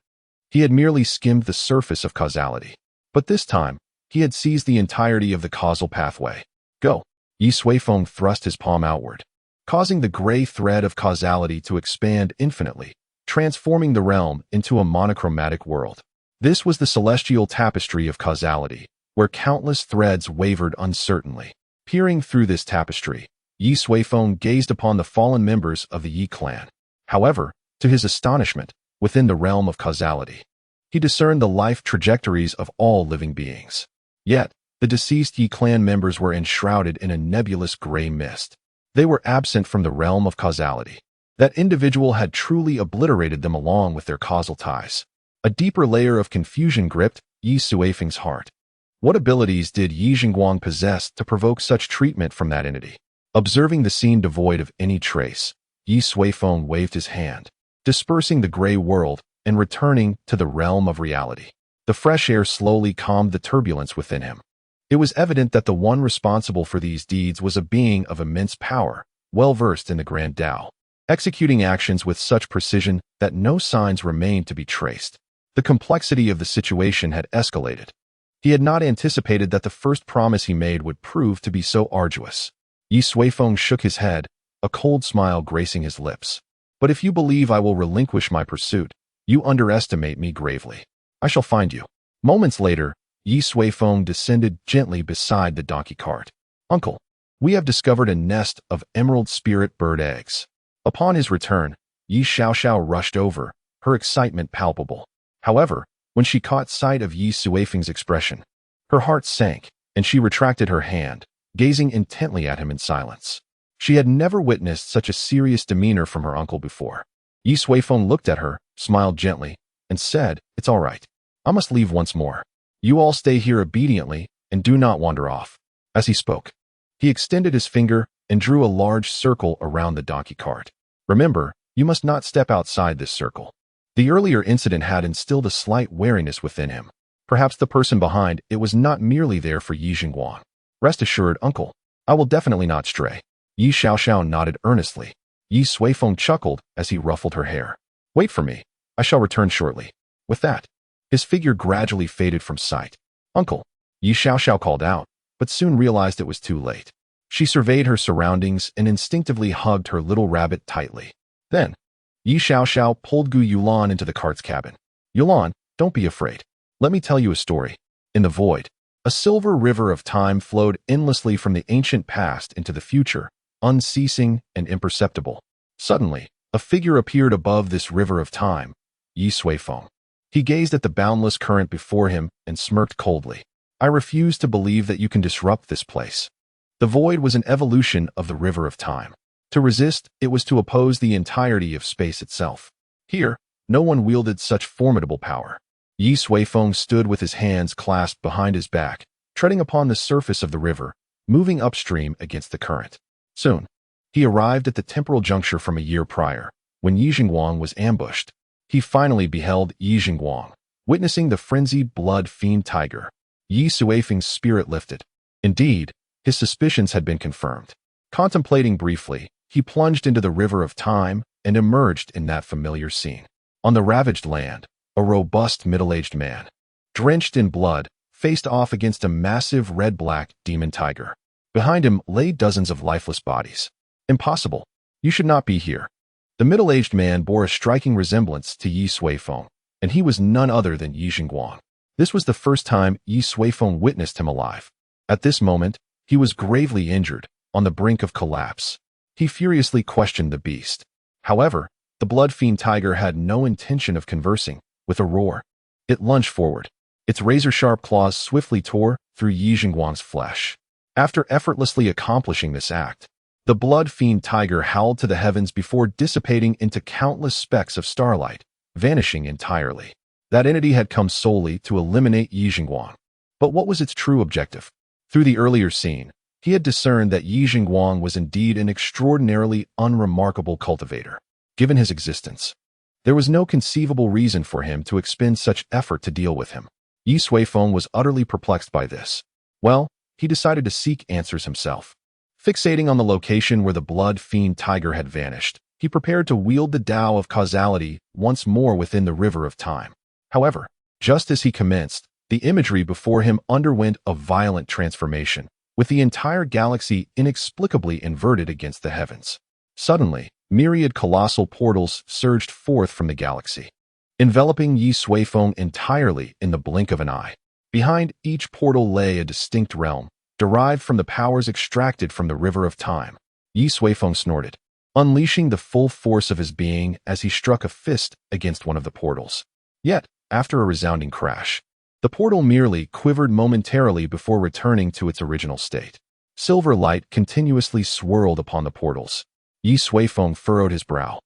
he had merely skimmed the surface of causality. But this time, he had seized the entirety of the causal pathway. Go! Ye Suifeng thrust his palm outward, causing the gray thread of causality to expand infinitely, transforming the realm into a monochromatic world. This was the celestial tapestry of causality, where countless threads wavered uncertainly. Peering through this tapestry, Ye Suifeng gazed upon the fallen members of the Ye clan. However, to his astonishment, within the realm of causality, he discerned the life trajectories of all living beings. Yet, the deceased Ye clan members were enshrouded in a nebulous gray mist. They were absent from the realm of causality. That individual had truly obliterated them along with their causal ties. A deeper layer of confusion gripped Ye Suifeng's heart. What abilities did Ye Suifeng possess to provoke such treatment from that entity? Observing the scene devoid of any trace, Ye Suifeng waved his hand, dispersing the gray world and returning to the realm of reality. The fresh air slowly calmed the turbulence within him. It was evident that the one responsible for these deeds was a being of immense power, well-versed in the grand Dao, executing actions with such precision that no signs remained to be traced. The complexity of the situation had escalated. He had not anticipated that the first promise he made would prove to be so arduous. Ye Suifeng shook his head, a cold smile gracing his lips. But if you believe I will relinquish my pursuit, you underestimate me gravely. I shall find you. Moments later, Ye Suifeng descended gently beside the donkey cart. Uncle, we have discovered a nest of emerald spirit bird eggs. Upon his return, Ye Xiaoxiao rushed over, her excitement palpable. However, when she caught sight of Ye Suifeng's expression, her heart sank, and she retracted her hand, gazing intently at him in silence. She had never witnessed such a serious demeanor from her uncle before. Ye Suifeng looked at her, smiled gently, and said, "It's all right. I must leave once more. You all stay here obediently and do not wander off." As he spoke, he extended his finger and drew a large circle around the donkey cart. Remember, you must not step outside this circle. The earlier incident had instilled a slight wariness within him. Perhaps the person behind it was not merely there for Ye Suifeng. Rest assured, uncle, I will definitely not stray. Ye Xiaoxiao nodded earnestly. Ye Suifeng chuckled as he ruffled her hair. Wait for me. I shall return shortly. With that, his figure gradually faded from sight. Uncle, Ye Xiaoxiao called out, but soon realized it was too late. She surveyed her surroundings and instinctively hugged her little rabbit tightly. Then, Ye Xiaoxiao pulled Gu Yulan into the cart's cabin. Yulan, don't be afraid. Let me tell you a story. In the void, a silver river of time flowed endlessly from the ancient past into the future, unceasing and imperceptible. Suddenly, a figure appeared above this river of time, Ye Suifeng. He gazed at the boundless current before him and smirked coldly. I refuse to believe that you can disrupt this place. The void was an evolution of the river of time. To resist, it was to oppose the entirety of space itself. Here, no one wielded such formidable power. Ye Suifeng stood with his hands clasped behind his back, treading upon the surface of the river, moving upstream against the current. Soon, he arrived at the temporal juncture from a year prior, when Ye Suifeng was ambushed. He finally beheld Ye Suifeng, witnessing the frenzied blood-fiend tiger. Ye Suifeng's spirit lifted. Indeed, his suspicions had been confirmed. Contemplating briefly, he plunged into the river of time and emerged in that familiar scene. On the ravaged land, a robust middle-aged man, drenched in blood, faced off against a massive red-black demon tiger. Behind him lay dozens of lifeless bodies. Impossible. You should not be here. The middle-aged man bore a striking resemblance to Ye Suifeng, and he was none other than Ye Suifeng. This was the first time Ye Suifeng witnessed him alive. At this moment, he was gravely injured, on the brink of collapse. He furiously questioned the beast. However, the blood-fiend tiger had no intention of conversing. With a roar, it lunged forward. Its razor-sharp claws swiftly tore through Ye Suifeng's flesh. After effortlessly accomplishing this act, the blood-fiend tiger howled to the heavens before dissipating into countless specks of starlight, vanishing entirely. That entity had come solely to eliminate Ye Suifeng. But what was its true objective? Through the earlier scene, he had discerned that Ye Suifeng was indeed an extraordinarily unremarkable cultivator. Given his existence, there was no conceivable reason for him to expend such effort to deal with him. Ye Suifeng was utterly perplexed by this. Well, he decided to seek answers himself. Fixating on the location where the blood-fiend tiger had vanished, he prepared to wield the Dao of causality once more within the river of time. However, just as he commenced, the imagery before him underwent a violent transformation, with the entire galaxy inexplicably inverted against the heavens. Suddenly, myriad colossal portals surged forth from the galaxy, enveloping Ye Suifeng entirely in the blink of an eye. Behind each portal lay a distinct realm, derived from the powers extracted from the river of time. Ye Suifeng snorted, unleashing the full force of his being as he struck a fist against one of the portals. Yet, after a resounding crash, the portal merely quivered momentarily before returning to its original state. Silver light continuously swirled upon the portals. Ye Suifeng furrowed his brow.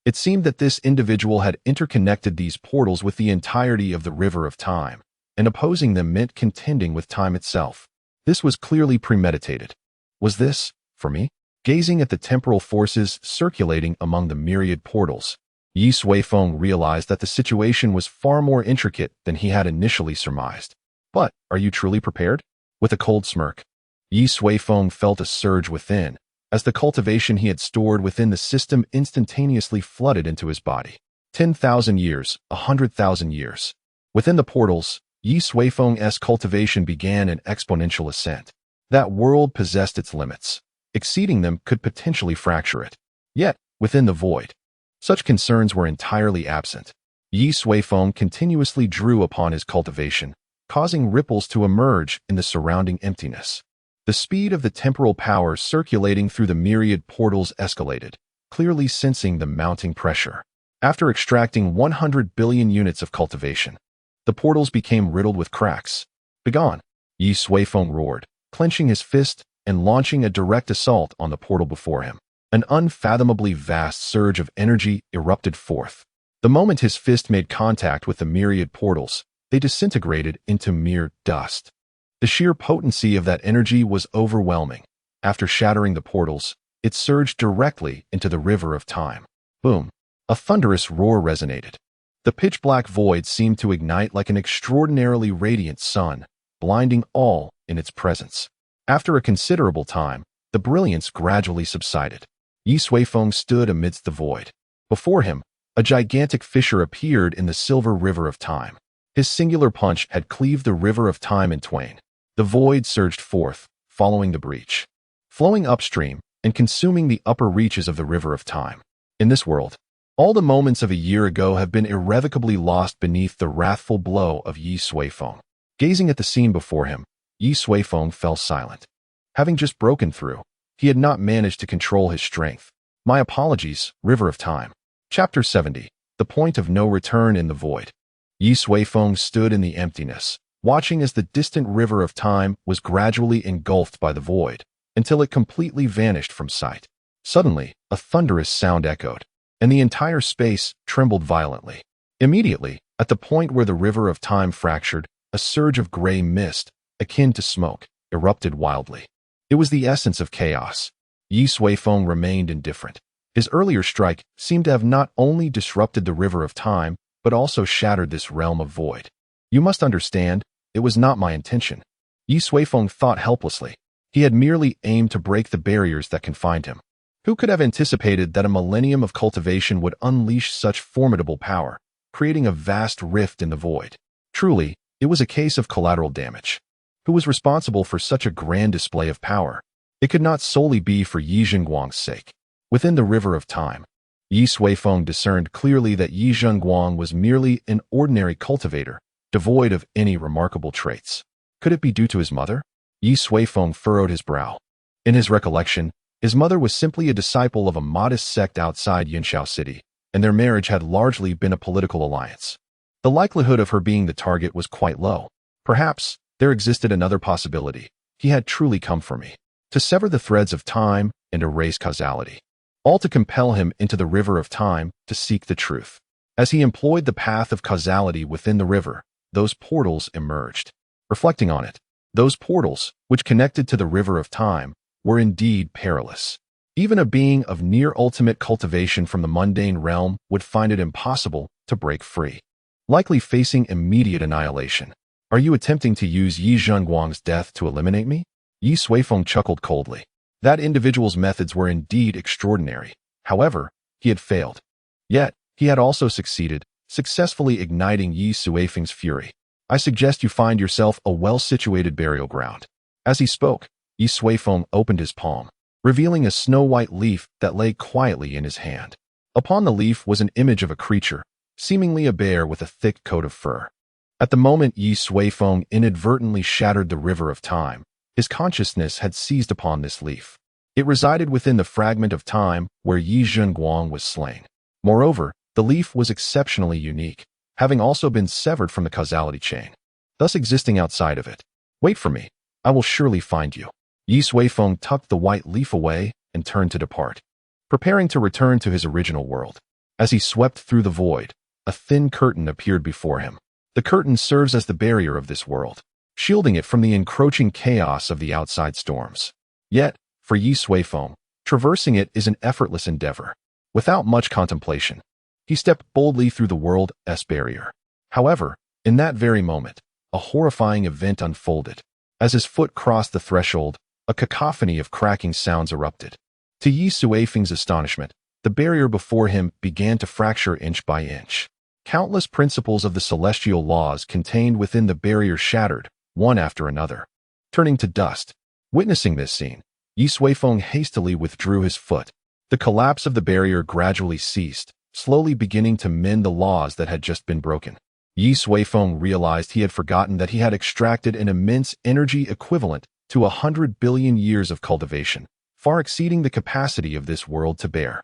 It seemed that this individual had interconnected these portals with the entirety of the river of time, and opposing them meant contending with time itself. This was clearly premeditated. Was this, for me? Gazing at the temporal forces circulating among the myriad portals, Ye Suifeng realized that the situation was far more intricate than he had initially surmised. But, are you truly prepared? With a cold smirk, Ye Suifeng felt a surge within, as the cultivation he had stored within the system instantaneously flooded into his body. 10,000 years, 100,000 years. Within the portals, Ye Suifeng's cultivation began an exponential ascent. That world possessed its limits. Exceeding them could potentially fracture it. Yet, within the void, such concerns were entirely absent. Ye Suifeng continuously drew upon his cultivation, causing ripples to emerge in the surrounding emptiness. The speed of the temporal power circulating through the myriad portals escalated, clearly sensing the mounting pressure. After extracting 100 billion units of cultivation, the portals became riddled with cracks. Begone! Ye Suifeng roared, clenching his fist and launching a direct assault on the portal before him. An unfathomably vast surge of energy erupted forth. The moment his fist made contact with the myriad portals, they disintegrated into mere dust. The sheer potency of that energy was overwhelming. After shattering the portals, it surged directly into the river of time. Boom! A thunderous roar resonated. The pitch-black void seemed to ignite like an extraordinarily radiant sun, blinding all in its presence. After a considerable time, the brilliance gradually subsided. Ye Suifeng stood amidst the void. Before him, a gigantic fissure appeared in the silver river of time. His singular punch had cleaved the river of time in twain. The void surged forth, following the breach, flowing upstream and consuming the upper reaches of the river of time. In this world, all the moments of a year ago have been irrevocably lost beneath the wrathful blow of Ye Suifeng. Gazing at the scene before him, Ye Suifeng fell silent. Having just broken through, he had not managed to control his strength. My apologies, River of Time. Chapter 70. The Point of No Return in the Void. Ye Suifeng stood in the emptiness, watching as the distant river of time was gradually engulfed by the void, until it completely vanished from sight. Suddenly, a thunderous sound echoed, and the entire space trembled violently. Immediately, at the point where the river of time fractured, a surge of gray mist, akin to smoke, erupted wildly. It was the essence of chaos. Ye Suifeng remained indifferent. His earlier strike seemed to have not only disrupted the river of time, but also shattered this realm of void. You must understand, it was not my intention. Ye Suifeng thought helplessly. He had merely aimed to break the barriers that confined him. Who could have anticipated that a millennium of cultivation would unleash such formidable power, creating a vast rift in the void? Truly, it was a case of collateral damage. Who was responsible for such a grand display of power? It could not solely be for Ye Suifeng's sake. Within the river of time, Ye Suifeng discerned clearly that Ye Suifeng was merely an ordinary cultivator, devoid of any remarkable traits. Could it be due to his mother? Ye Suifeng furrowed his brow. In his recollection, His mother was simply a disciple of a modest sect outside Yunxiao City, and their marriage had largely been a political alliance. The likelihood of her being the target was quite low. Perhaps there existed another possibility. He had truly come for me, to sever the threads of time and erase causality, all to compel him into the river of time to seek the truth. As he employed the path of causality within the river, those portals emerged. Reflecting on it, those portals, which connected to the river of time, were indeed perilous. Even a being of near ultimate cultivation from the mundane realm would find it impossible to break free, likely facing immediate annihilation. Are you attempting to use Ye Zhenguang's death to eliminate me? Ye Suifeng chuckled coldly. That individual's methods were indeed extraordinary. However, he had failed. Yet, he had also succeeded, successfully igniting Ye Suifeng's fury. I suggest you find yourself a well-situated burial ground. As he spoke, Ye Suifeng opened his palm, revealing a snow-white leaf that lay quietly in his hand. Upon the leaf was an image of a creature, seemingly a bear with a thick coat of fur. At the moment Ye Suifeng inadvertently shattered the river of time, his consciousness had seized upon this leaf. It resided within the fragment of time where Ye Zhenguang was slain. Moreover, the leaf was exceptionally unique, having also been severed from the causality chain, thus existing outside of it. Wait for me. I will surely find you. Ye Suifeng tucked the white leaf away and turned to depart, preparing to return to his original world. As he swept through the void, a thin curtain appeared before him. The curtain serves as the barrier of this world, shielding it from the encroaching chaos of the outside storms. Yet, for Ye Suifeng, traversing it is an effortless endeavor. Without much contemplation, he stepped boldly through the world's barrier. However, in that very moment, a horrifying event unfolded. As his foot crossed the threshold, a cacophony of cracking sounds erupted. To Ye Suifeng's astonishment, the barrier before him began to fracture inch by inch. Countless principles of the celestial laws contained within the barrier shattered, one after another, turning to dust. Witnessing this scene, Ye Suifeng hastily withdrew his foot. The collapse of the barrier gradually ceased, slowly beginning to mend the laws that had just been broken. Ye Suifeng realized he had forgotten that he had extracted an immense energy equivalent to 100 billion years of cultivation, far exceeding the capacity of this world to bear.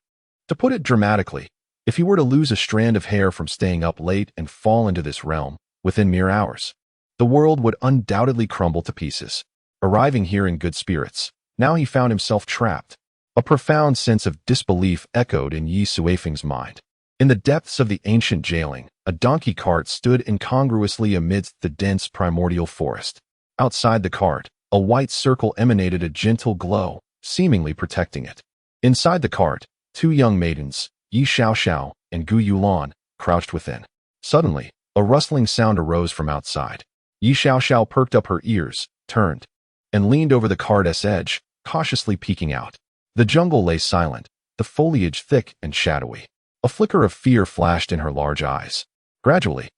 To put it dramatically, if he were to lose a strand of hair from staying up late and fall into this realm, within mere hours, the world would undoubtedly crumble to pieces. Arriving here in good spirits, now he found himself trapped. A profound sense of disbelief echoed in Ye Suifeng's mind. In the depths of the ancient jailing, a donkey cart stood incongruously amidst the dense primordial forest. Outside the cart, a white circle emanated a gentle glow, seemingly protecting it. Inside the cart, two young maidens, Ye Xiaoxiao and Gu Yulan, crouched within. Suddenly, a rustling sound arose from outside. Ye Xiaoxiao perked up her ears, turned, and leaned over the cart's edge, cautiously peeking out. The jungle lay silent, the foliage thick and shadowy. A flicker of fear flashed in her large eyes. Gradually,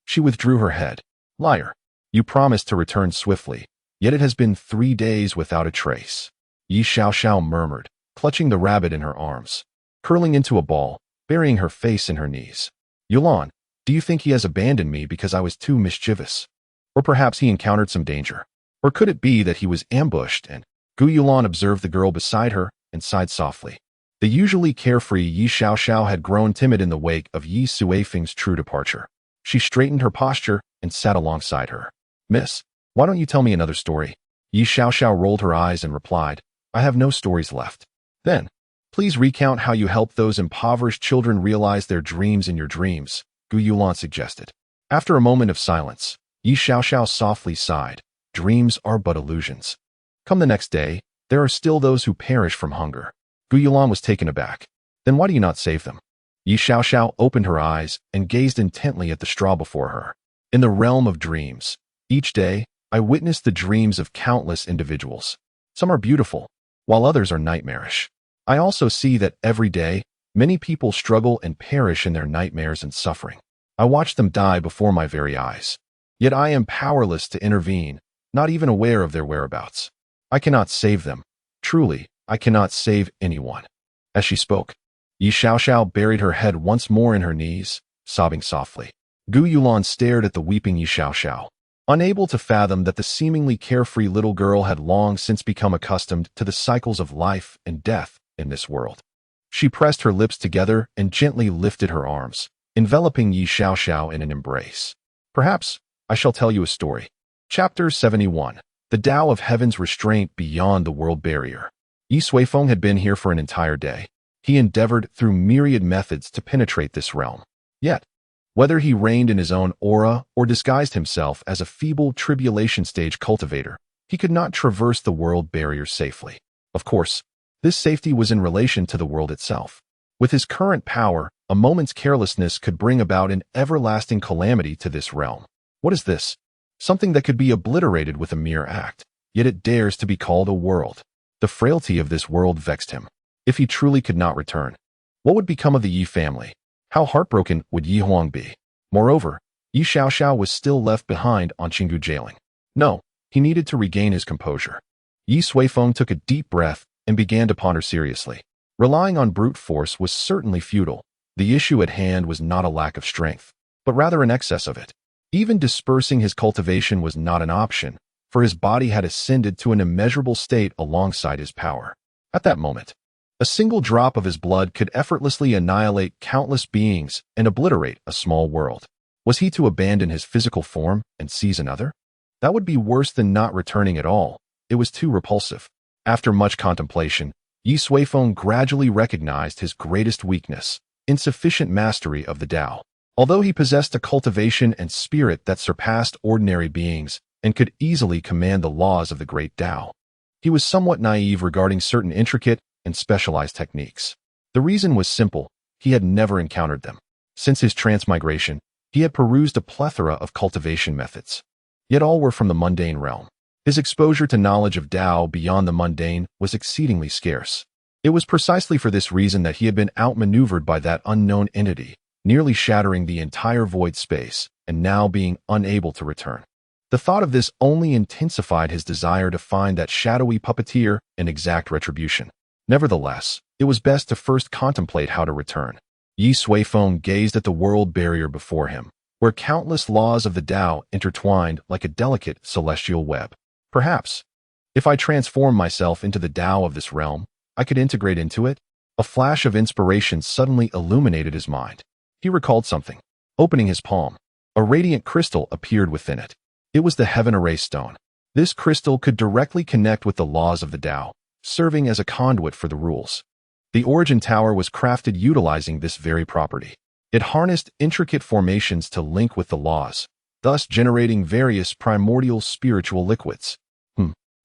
she withdrew her head. Liar, you promised to return swiftly, yet it has been 3 days without a trace. Ye Xiaoxiao murmured, clutching the rabbit in her arms, curling into a ball, burying her face in her knees. Yulan, do you think he has abandoned me because I was too mischievous? Or perhaps he encountered some danger? Or could it be that he was ambushed and— Gu Yulan observed the girl beside her and sighed softly. The usually carefree Ye Xiaoxiao had grown timid in the wake of Ye Suifeng's true departure. She straightened her posture and sat alongside her. Miss, why don't you tell me another story? Ye Xiaoxiao rolled her eyes and replied, I have no stories left. Then, please recount how you helped those impoverished children realize their dreams in your dreams, Gu Yulan suggested. After a moment of silence, Ye Xiaoxiao softly sighed. Dreams are but illusions. Come the next day, there are still those who perish from hunger. Gu Yulan was taken aback. Then why do you not save them? Ye Xiaoxiao opened her eyes and gazed intently at the straw before her. In the realm of dreams, each day, I witness the dreams of countless individuals. Some are beautiful, while others are nightmarish. I also see that every day, many people struggle and perish in their nightmares and suffering. I watch them die before my very eyes. Yet I am powerless to intervene, not even aware of their whereabouts. I cannot save them. Truly, I cannot save anyone. As she spoke, Ye Xiaoxiao buried her head once more in her knees, sobbing softly. Gu Yulan stared at the weeping Ye Xiaoxiao. Unable to fathom that the seemingly carefree little girl had long since become accustomed to the cycles of life and death in this world. She pressed her lips together and gently lifted her arms, enveloping Ye Suifeng in an embrace. Perhaps I shall tell you a story. Chapter 71. The Tao of Heaven's Restraint Beyond the World Barrier. Ye Suifeng had been here for an entire day. He endeavored through myriad methods to penetrate this realm. Yet, whether he reigned in his own aura or disguised himself as a feeble tribulation stage cultivator, he could not traverse the world barrier safely. Of course, this safety was in relation to the world itself. With his current power, a moment's carelessness could bring about an everlasting calamity to this realm. What is this? Something that could be obliterated with a mere act, yet it dares to be called a world. The frailty of this world vexed him. If he truly could not return, what would become of the Ye family? How heartbroken would Ye Huang be? Moreover, Ye Suifeng was still left behind on Qinggu jailing. No, he needed to regain his composure. Ye Suifeng took a deep breath and began to ponder seriously. Relying on brute force was certainly futile. The issue at hand was not a lack of strength, but rather an excess of it. Even dispersing his cultivation was not an option, for his body had ascended to an immeasurable state alongside his power. At that moment, a single drop of his blood could effortlessly annihilate countless beings and obliterate a small world. Was he to abandon his physical form and seize another? That would be worse than not returning at all. It was too repulsive. After much contemplation, Ye Suifeng gradually recognized his greatest weakness: insufficient mastery of the Tao. Although he possessed a cultivation and spirit that surpassed ordinary beings and could easily command the laws of the great Tao, he was somewhat naive regarding certain intricate and specialized techniques. The reason was simple: he had never encountered them. Since his transmigration, he had perused a plethora of cultivation methods, yet all were from the mundane realm. His exposure to knowledge of Tao beyond the mundane was exceedingly scarce. It was precisely for this reason that he had been outmaneuvered by that unknown entity, nearly shattering the entire void space, and now being unable to return. The thought of this only intensified his desire to find that shadowy puppeteer and exact retribution. Nevertheless, it was best to first contemplate how to return. Ye Suifeng gazed at the world barrier before him, where countless laws of the Tao intertwined like a delicate celestial web. Perhaps, if I transform myself into the Tao of this realm, I could integrate into it. A flash of inspiration suddenly illuminated his mind. He recalled something. Opening his palm, a radiant crystal appeared within it. It was the Heaven Array Stone. This crystal could directly connect with the laws of the Tao, serving as a conduit for the rules. The Origin Tower was crafted utilizing this very property. It harnessed intricate formations to link with the laws, thus generating various primordial spiritual liquids.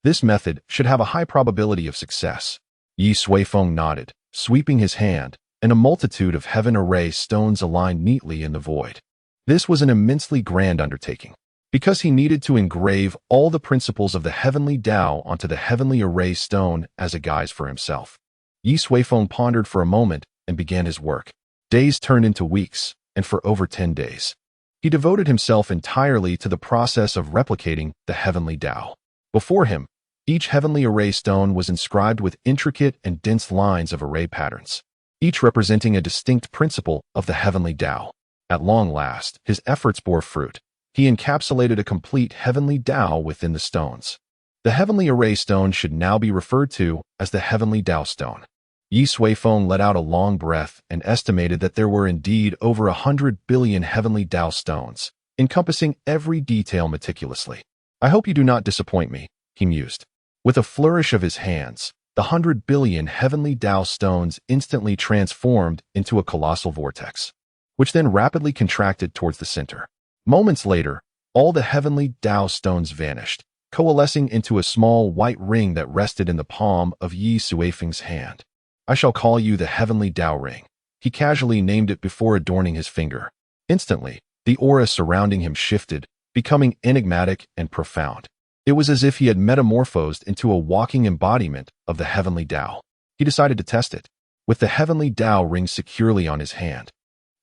This method should have a high probability of success. Ye Suifeng nodded, sweeping his hand, and a multitude of Heaven Array stones aligned neatly in the void. This was an immensely grand undertaking, because he needed to engrave all the principles of the heavenly Tao onto the Heavenly Array Stone as a guise for himself. Ye Suifeng pondered for a moment and began his work. Days turned into weeks, and for over 10 days, he devoted himself entirely to the process of replicating the heavenly Tao. Before him, each Heavenly Array Stone was inscribed with intricate and dense lines of array patterns, each representing a distinct principle of the heavenly Tao. At long last, his efforts bore fruit. He encapsulated a complete heavenly Tao within the stones. The Heavenly Array Stone should now be referred to as the Heavenly Tao Stone. Ye Suifeng let out a long breath and estimated that there were indeed over 100 billion Heavenly Tao stones, encompassing every detail meticulously. I hope you do not disappoint me, he mused. With a flourish of his hands, the 100 billion Heavenly Tao stones instantly transformed into a colossal vortex, which then rapidly contracted towards the center. Moments later, all the Heavenly Tao stones vanished, coalescing into a small white ring that rested in the palm of Ye Suifeng's hand. I shall call you the Heavenly Tao Ring. He casually named it before adorning his finger. Instantly, the aura surrounding him shifted, becoming enigmatic and profound. It was as if he had metamorphosed into a walking embodiment of the Heavenly Tao. He decided to test it. With the Heavenly Tao Ring securely on his hand,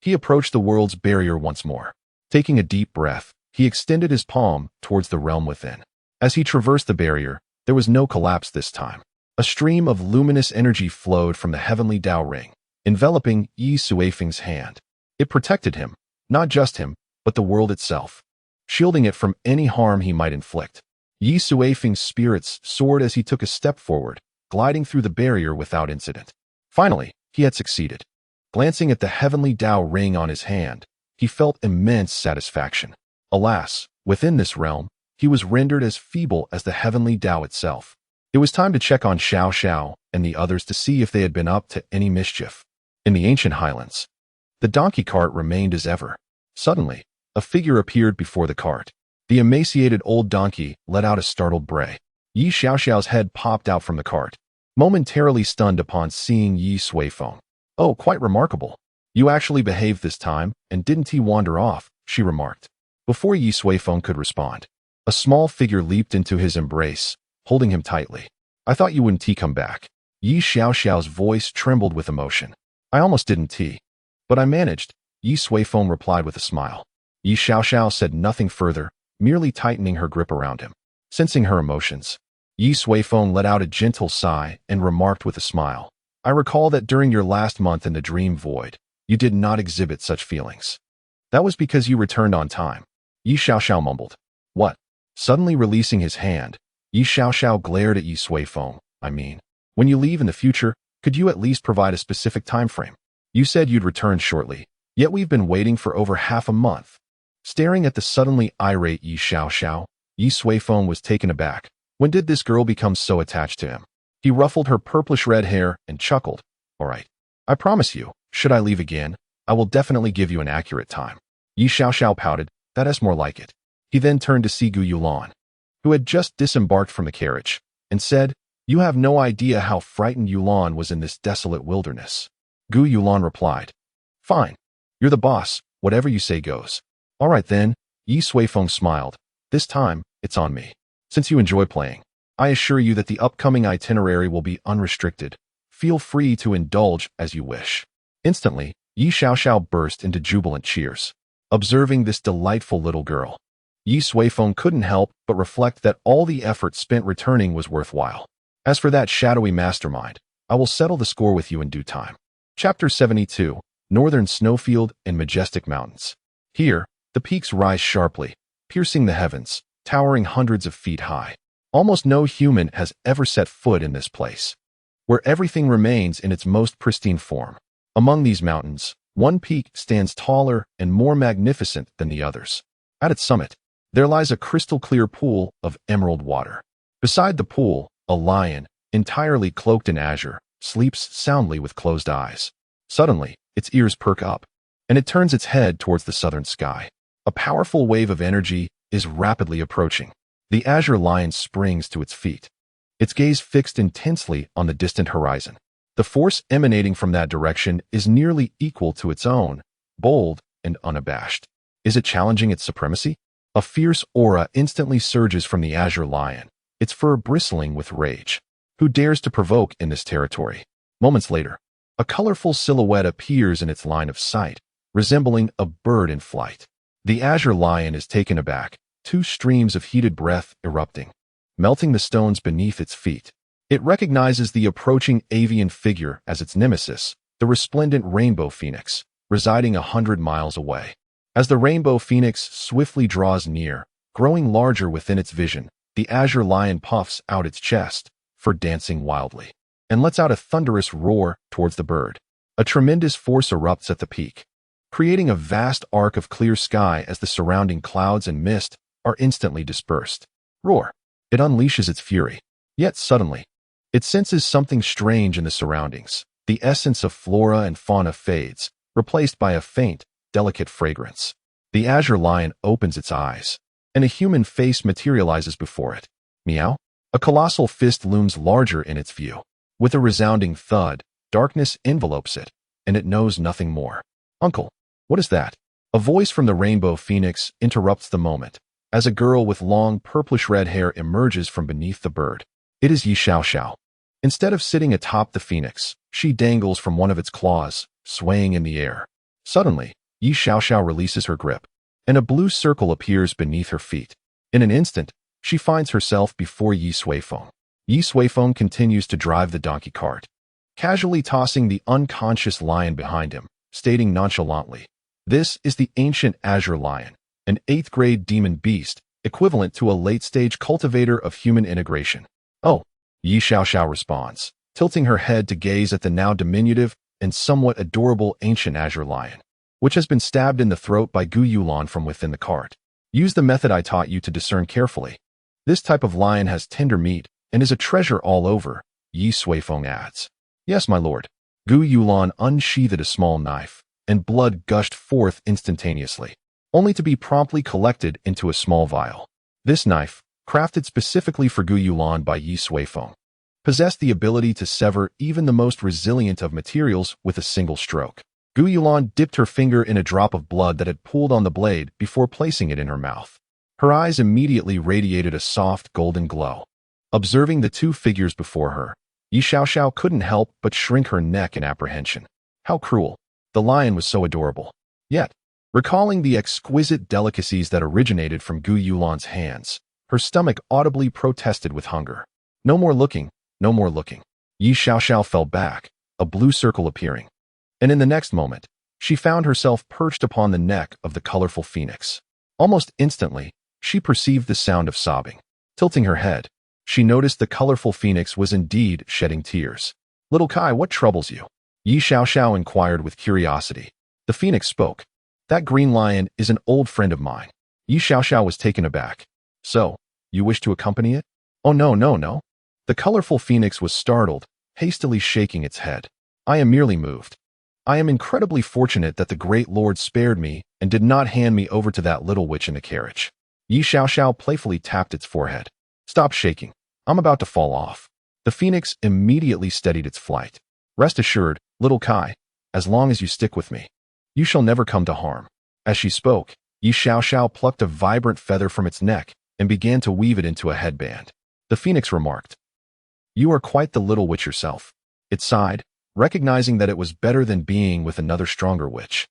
he approached the world's barrier once more. Taking a deep breath, he extended his palm towards the realm within. As he traversed the barrier, there was no collapse this time. A stream of luminous energy flowed from the Heavenly Tao Ring, enveloping Ye Suifeng's hand. It protected him, not just him, but the world itself. shielding it from any harm he might inflict. Ye Suifeng's spirits soared as he took a step forward, gliding through the barrier without incident. Finally, he had succeeded. Glancing at the heavenly Dao ring on his hand, he felt immense satisfaction. Alas, within this realm, he was rendered as feeble as the heavenly Dao itself. It was time to check on Xiao Xiao and the others to see if they had been up to any mischief. In the ancient highlands, the donkey cart remained as ever. Suddenly, a figure appeared before the cart. The emaciated old donkey let out a startled bray. Ye Xiaoxiao's head popped out from the cart, momentarily stunned upon seeing Ye Suifeng. "Oh, quite remarkable. You actually behaved this time, and didn't he wander off?" she remarked. Before Ye Suifeng could respond, a small figure leaped into his embrace, holding him tightly. "I thought you wouldn't come back." Ye Xiaoxiao's voice trembled with emotion. "I almost didn't, but I managed," Ye Suifeng replied with a smile. Ye Xiaoxiao said nothing further, merely tightening her grip around him. Sensing her emotions, Ye Suifeng let out a gentle sigh and remarked with a smile, "I recall that during your last month in the dream void, you did not exhibit such feelings. That was because you returned on time." Ye Xiaoxiao mumbled. "What?" Suddenly releasing his hand, Ye Xiaoxiao glared at Ye Suifeng. "I mean, when you leave in the future, could you at least provide a specific time frame? You said you'd return shortly, yet we've been waiting for over half a month." Staring at the suddenly irate Ye Xiaoxiao, Ye Suifeng was taken aback. When did this girl become so attached to him? He ruffled her purplish-red hair and chuckled. "All right. I promise you, should I leave again, I will definitely give you an accurate time." Ye Xiaoxiao pouted. "That's more like it." He then turned to see Gu Yulan, who had just disembarked from the carriage, and said, "You have no idea how frightened Yulan was in this desolate wilderness." Gu Yulan replied, "Fine. You're the boss. Whatever you say goes." "All right then," Ye Suifeng smiled. "This time, it's on me. Since you enjoy playing, I assure you that the upcoming itinerary will be unrestricted. Feel free to indulge as you wish." Instantly, Ye Xiaoxiao burst into jubilant cheers. Observing this delightful little girl, Ye Suifeng couldn't help but reflect that all the effort spent returning was worthwhile. "As for that shadowy mastermind, I will settle the score with you in due time." Chapter 72, Northern Snowfield and Majestic Mountains. Here, the peaks rise sharply, piercing the heavens, towering hundreds of feet high. Almost no human has ever set foot in this place, where everything remains in its most pristine form. Among these mountains, one peak stands taller and more magnificent than the others. At its summit, there lies a crystal-clear pool of emerald water. Beside the pool, a lion, entirely cloaked in azure, sleeps soundly with closed eyes. Suddenly, its ears perk up, and it turns its head towards the southern sky. A powerful wave of energy is rapidly approaching. The azure lion springs to its feet, its gaze fixed intensely on the distant horizon. The force emanating from that direction is nearly equal to its own, bold and unabashed. Is it challenging its supremacy? A fierce aura instantly surges from the azure lion, its fur bristling with rage. Who dares to provoke in this territory? Moments later, a colorful silhouette appears in its line of sight, resembling a bird in flight. The azure lion is taken aback, two streams of heated breath erupting, melting the stones beneath its feet. It recognizes the approaching avian figure as its nemesis, the resplendent rainbow phoenix, residing 100 miles away. As the rainbow phoenix swiftly draws near, growing larger within its vision, the azure lion puffs out its chest, fur dancing wildly, and lets out a thunderous roar towards the bird. A tremendous force erupts at the peak, creating a vast arc of clear sky as the surrounding clouds and mist are instantly dispersed. Roar! It unleashes its fury. Yet suddenly, it senses something strange in the surroundings. The essence of flora and fauna fades, replaced by a faint, delicate fragrance. The azure lion opens its eyes, and a human face materializes before it. Meow! A colossal fist looms larger in its view. With a resounding thud, darkness envelopes it, and it knows nothing more. "Uncle, what is that?" A voice from the rainbow phoenix interrupts the moment, as a girl with long purplish-red hair emerges from beneath the bird. It is Ye Xiaoxiao. Instead of sitting atop the phoenix, she dangles from one of its claws, swaying in the air. Suddenly, Ye Xiaoxiao releases her grip, and a blue circle appears beneath her feet. In an instant, she finds herself before Ye Suifeng. Ye Suifeng continues to drive the donkey cart, casually tossing the unconscious lion behind him, stating nonchalantly, "This is the ancient azure lion. an 8th-grade demon beast, equivalent to a late-stage cultivator of human integration. Oh, Ye Suifeng responds, tilting her head to gaze at the now diminutive and somewhat adorable ancient azure lion, which has been stabbed in the throat by Gu Yulan from within the cart. Use the method I taught you to discern carefully. This type of lion has tender meat and is a treasure all over, Ye Suifeng adds. Yes, my lord. Gu Yulan unsheathed a small knife, and blood gushed forth instantaneously, only to be promptly collected into a small vial. This knife, crafted specifically for Gu Yulan by Ye Suifeng, possessed the ability to sever even the most resilient of materials with a single stroke. Gu Yulan dipped her finger in a drop of blood that had pooled on the blade before placing it in her mouth. Her eyes immediately radiated a soft golden glow. Observing the two figures before her, Ye Suifeng couldn't help but shrink her neck in apprehension. How cruel. The lion was so adorable. Yet, recalling the exquisite delicacies that originated from Gu Yulan's hands, her stomach audibly protested with hunger. No more looking, no more looking. Ye Suifeng fell back, a blue circle appearing. And in the next moment, she found herself perched upon the neck of the colorful phoenix. Almost instantly, she perceived the sound of sobbing. Tilting her head, she noticed the colorful phoenix was indeed shedding tears. Little Kai, what troubles you? Ye Suifeng inquired with curiosity. The phoenix spoke. That green lion is an old friend of mine. Ye Suifeng was taken aback. So, you wish to accompany it? Oh no, no, no. The colorful phoenix was startled, hastily shaking its head. I am merely moved. I am incredibly fortunate that the great lord spared me and did not hand me over to that little witch in the carriage. Ye Suifeng playfully tapped its forehead. Stop shaking. I'm about to fall off. The phoenix immediately steadied its flight. Rest assured, little Kai, as long as you stick with me, you shall never come to harm. As she spoke, Ye Suifeng plucked a vibrant feather from its neck and began to weave it into a headband. The phoenix remarked, You are quite the little witch yourself. It sighed, recognizing that it was better than being with another stronger witch,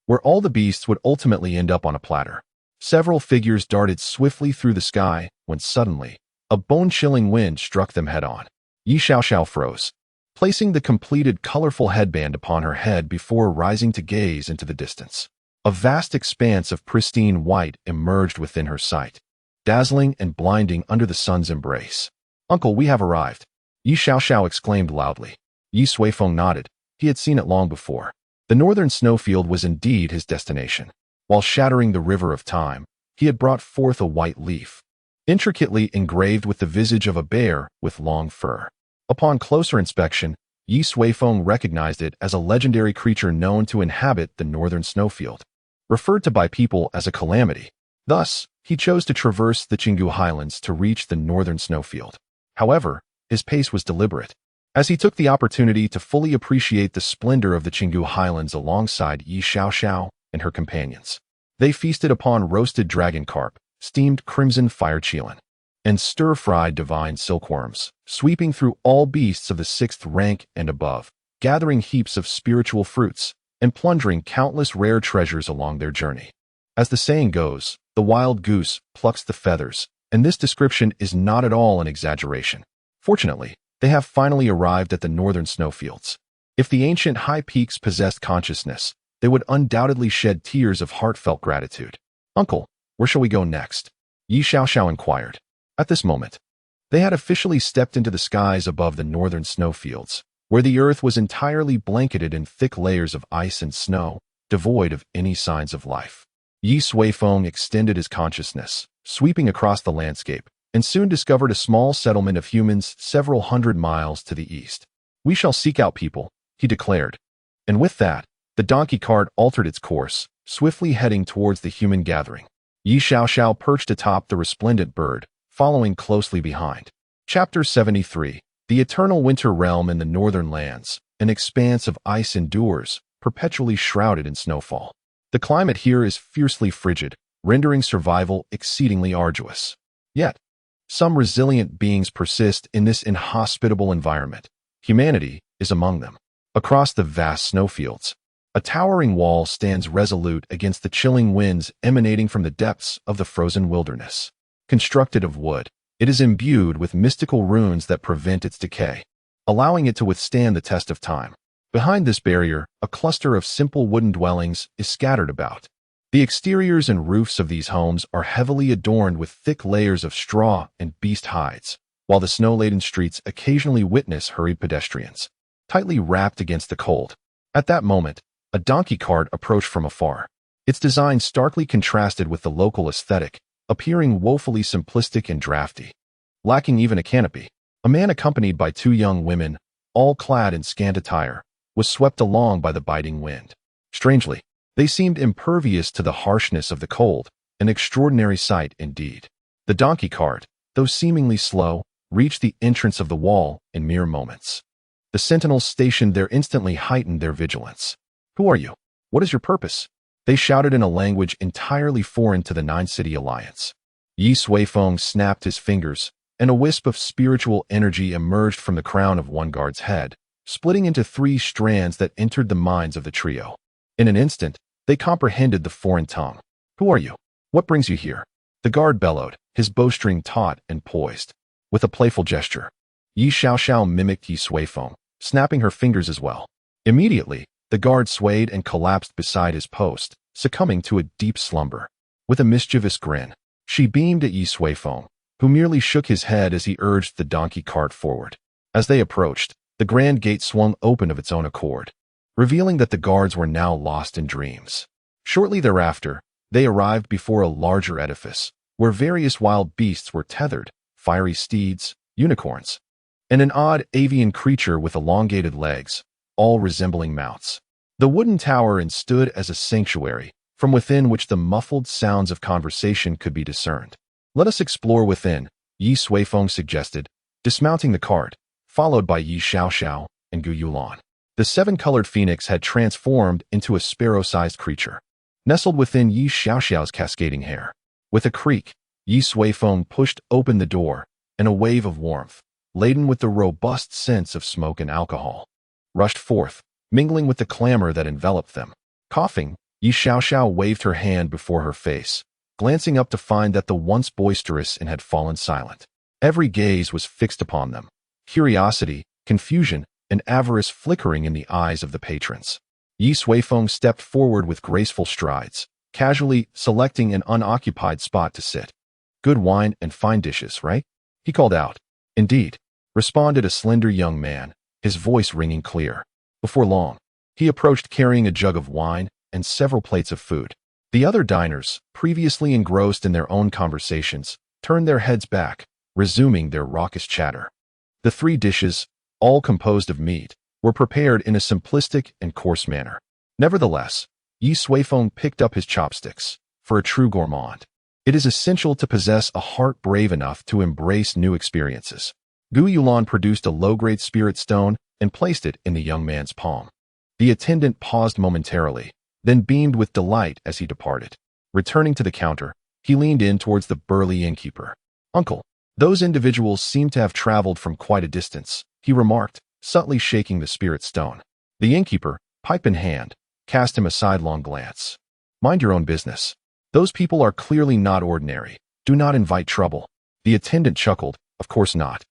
where all the beasts would ultimately end up on a platter. Several figures darted swiftly through the sky when suddenly, a bone-chilling wind struck them head-on. Ye Suifeng froze, placing the completed colorful headband upon her head before rising to gaze into the distance. A vast expanse of pristine white emerged within her sight, dazzling and blinding under the sun's embrace. Uncle, we have arrived. Ye Suifeng exclaimed loudly. Ye Suifeng nodded. He had seen it long before. The northern snowfield was indeed his destination. While shattering the river of time, he had brought forth a white leaf, intricately engraved with the visage of a bear with long fur. Upon closer inspection, Ye Suifeng recognized it as a legendary creature known to inhabit the northern snowfield, referred to by people as a calamity. Thus, he chose to traverse the Qinggu Highlands to reach the northern snowfield. However, his pace was deliberate, as he took the opportunity to fully appreciate the splendor of the Qinggu Highlands alongside Ye Suifeng and her companions. They feasted upon roasted dragon carp, steamed crimson fire chelan, and stir-fried divine silkworms, sweeping through all beasts of the 6th rank and above, gathering heaps of spiritual fruits, and plundering countless rare treasures along their journey. As the saying goes, the wild goose plucks the feathers, and this description is not at all an exaggeration. Fortunately, they have finally arrived at the northern snowfields. If the ancient high peaks possessed consciousness, they would undoubtedly shed tears of heartfelt gratitude. Uncle, where shall we go next? Ye Suifeng inquired. At this moment, they had officially stepped into the skies above the northern snowfields, where the earth was entirely blanketed in thick layers of ice and snow, devoid of any signs of life. Ye Suifeng extended his consciousness, sweeping across the landscape, and soon discovered a small settlement of humans several hundred miles to the east. We shall seek out people, he declared. And with that, the donkey cart altered its course, swiftly heading towards the human gathering. Ye Suifeng perched atop the resplendent bird, following closely behind. Chapter 73. The Eternal Winter Realm in the Northern Lands. An expanse of ice endures, perpetually shrouded in snowfall. The climate here is fiercely frigid, rendering survival exceedingly arduous. Yet, some resilient beings persist in this inhospitable environment. Humanity is among them. Across the vast snowfields, a towering wall stands resolute against the chilling winds emanating from the depths of the frozen wilderness. Constructed of wood, it is imbued with mystical runes that prevent its decay, allowing it to withstand the test of time. Behind this barrier, a cluster of simple wooden dwellings is scattered about. The exteriors and roofs of these homes are heavily adorned with thick layers of straw and beast hides, while the snow-laden streets occasionally witness hurried pedestrians, tightly wrapped against the cold. At that moment, a donkey cart approached from afar. Its design starkly contrasted with the local aesthetic, appearing woefully simplistic and drafty. Lacking even a canopy, a man accompanied by two young women, all clad in scant attire, was swept along by the biting wind. Strangely, they seemed impervious to the harshness of the cold, an extraordinary sight indeed. The donkey cart, though seemingly slow, reached the entrance of the wall in mere moments. The sentinels stationed there instantly heightened their vigilance. "Who are you? What is your purpose?" They shouted in a language entirely foreign to the Nine-City Alliance. Ye Suifeng snapped his fingers, and a wisp of spiritual energy emerged from the crown of one guard's head, splitting into three strands that entered the minds of the trio. In an instant, they comprehended the foreign tongue. "Who are you? What brings you here?" The guard bellowed, his bowstring taut and poised. With a playful gesture, Ye Suifeng mimicked Ye Suifeng, snapping her fingers as well. Immediately, the guard swayed and collapsed beside his post, succumbing to a deep slumber. With a mischievous grin, she beamed at Ye Suifeng, who merely shook his head as he urged the donkey cart forward. As they approached, the grand gate swung open of its own accord, revealing that the guards were now lost in dreams. Shortly thereafter, they arrived before a larger edifice, where various wild beasts were tethered, fiery steeds, unicorns, and an odd avian creature with elongated legs, all resembling mounts. The wooden tower stood as a sanctuary, from within which the muffled sounds of conversation could be discerned. "Let us explore within," Ye Suifeng suggested, dismounting the cart, followed by Ye Suifeng and Gu Yulan. The seven-colored phoenix had transformed into a sparrow-sized creature, nestled within Ye Suifeng's cascading hair. With a creak, Ye Suifeng pushed open the door, and a wave of warmth, laden with the robust scents of smoke and alcohol, rushed forth, mingling with the clamor that enveloped them. Coughing, Ye Suifeng waved her hand before her face, glancing up to find that the once boisterous had fallen silent. Every gaze was fixed upon them, curiosity, confusion, and avarice flickering in the eyes of the patrons. Ye Suifeng stepped forward with graceful strides, casually selecting an unoccupied spot to sit. "Good wine and fine dishes, right?" he called out. "Indeed," responded a slender young man, his voice ringing clear. Before long, he approached carrying a jug of wine and several plates of food. The other diners, previously engrossed in their own conversations, turned their heads back, resuming their raucous chatter. The three dishes, all composed of meat, were prepared in a simplistic and coarse manner. Nevertheless, Ye Suifeng picked up his chopsticks. For a true gourmand, it is essential to possess a heart brave enough to embrace new experiences. Gu Yulan produced a low-grade spirit stone and placed it in the young man's palm. The attendant paused momentarily, then beamed with delight as he departed. Returning to the counter, he leaned in towards the burly innkeeper. "Uncle, those individuals seem to have traveled from quite a distance," he remarked, subtly shaking the spirit stone. The innkeeper, pipe in hand, cast him a sidelong glance. "Mind your own business. Those people are clearly not ordinary. Do not invite trouble." The attendant chuckled, "Of course not.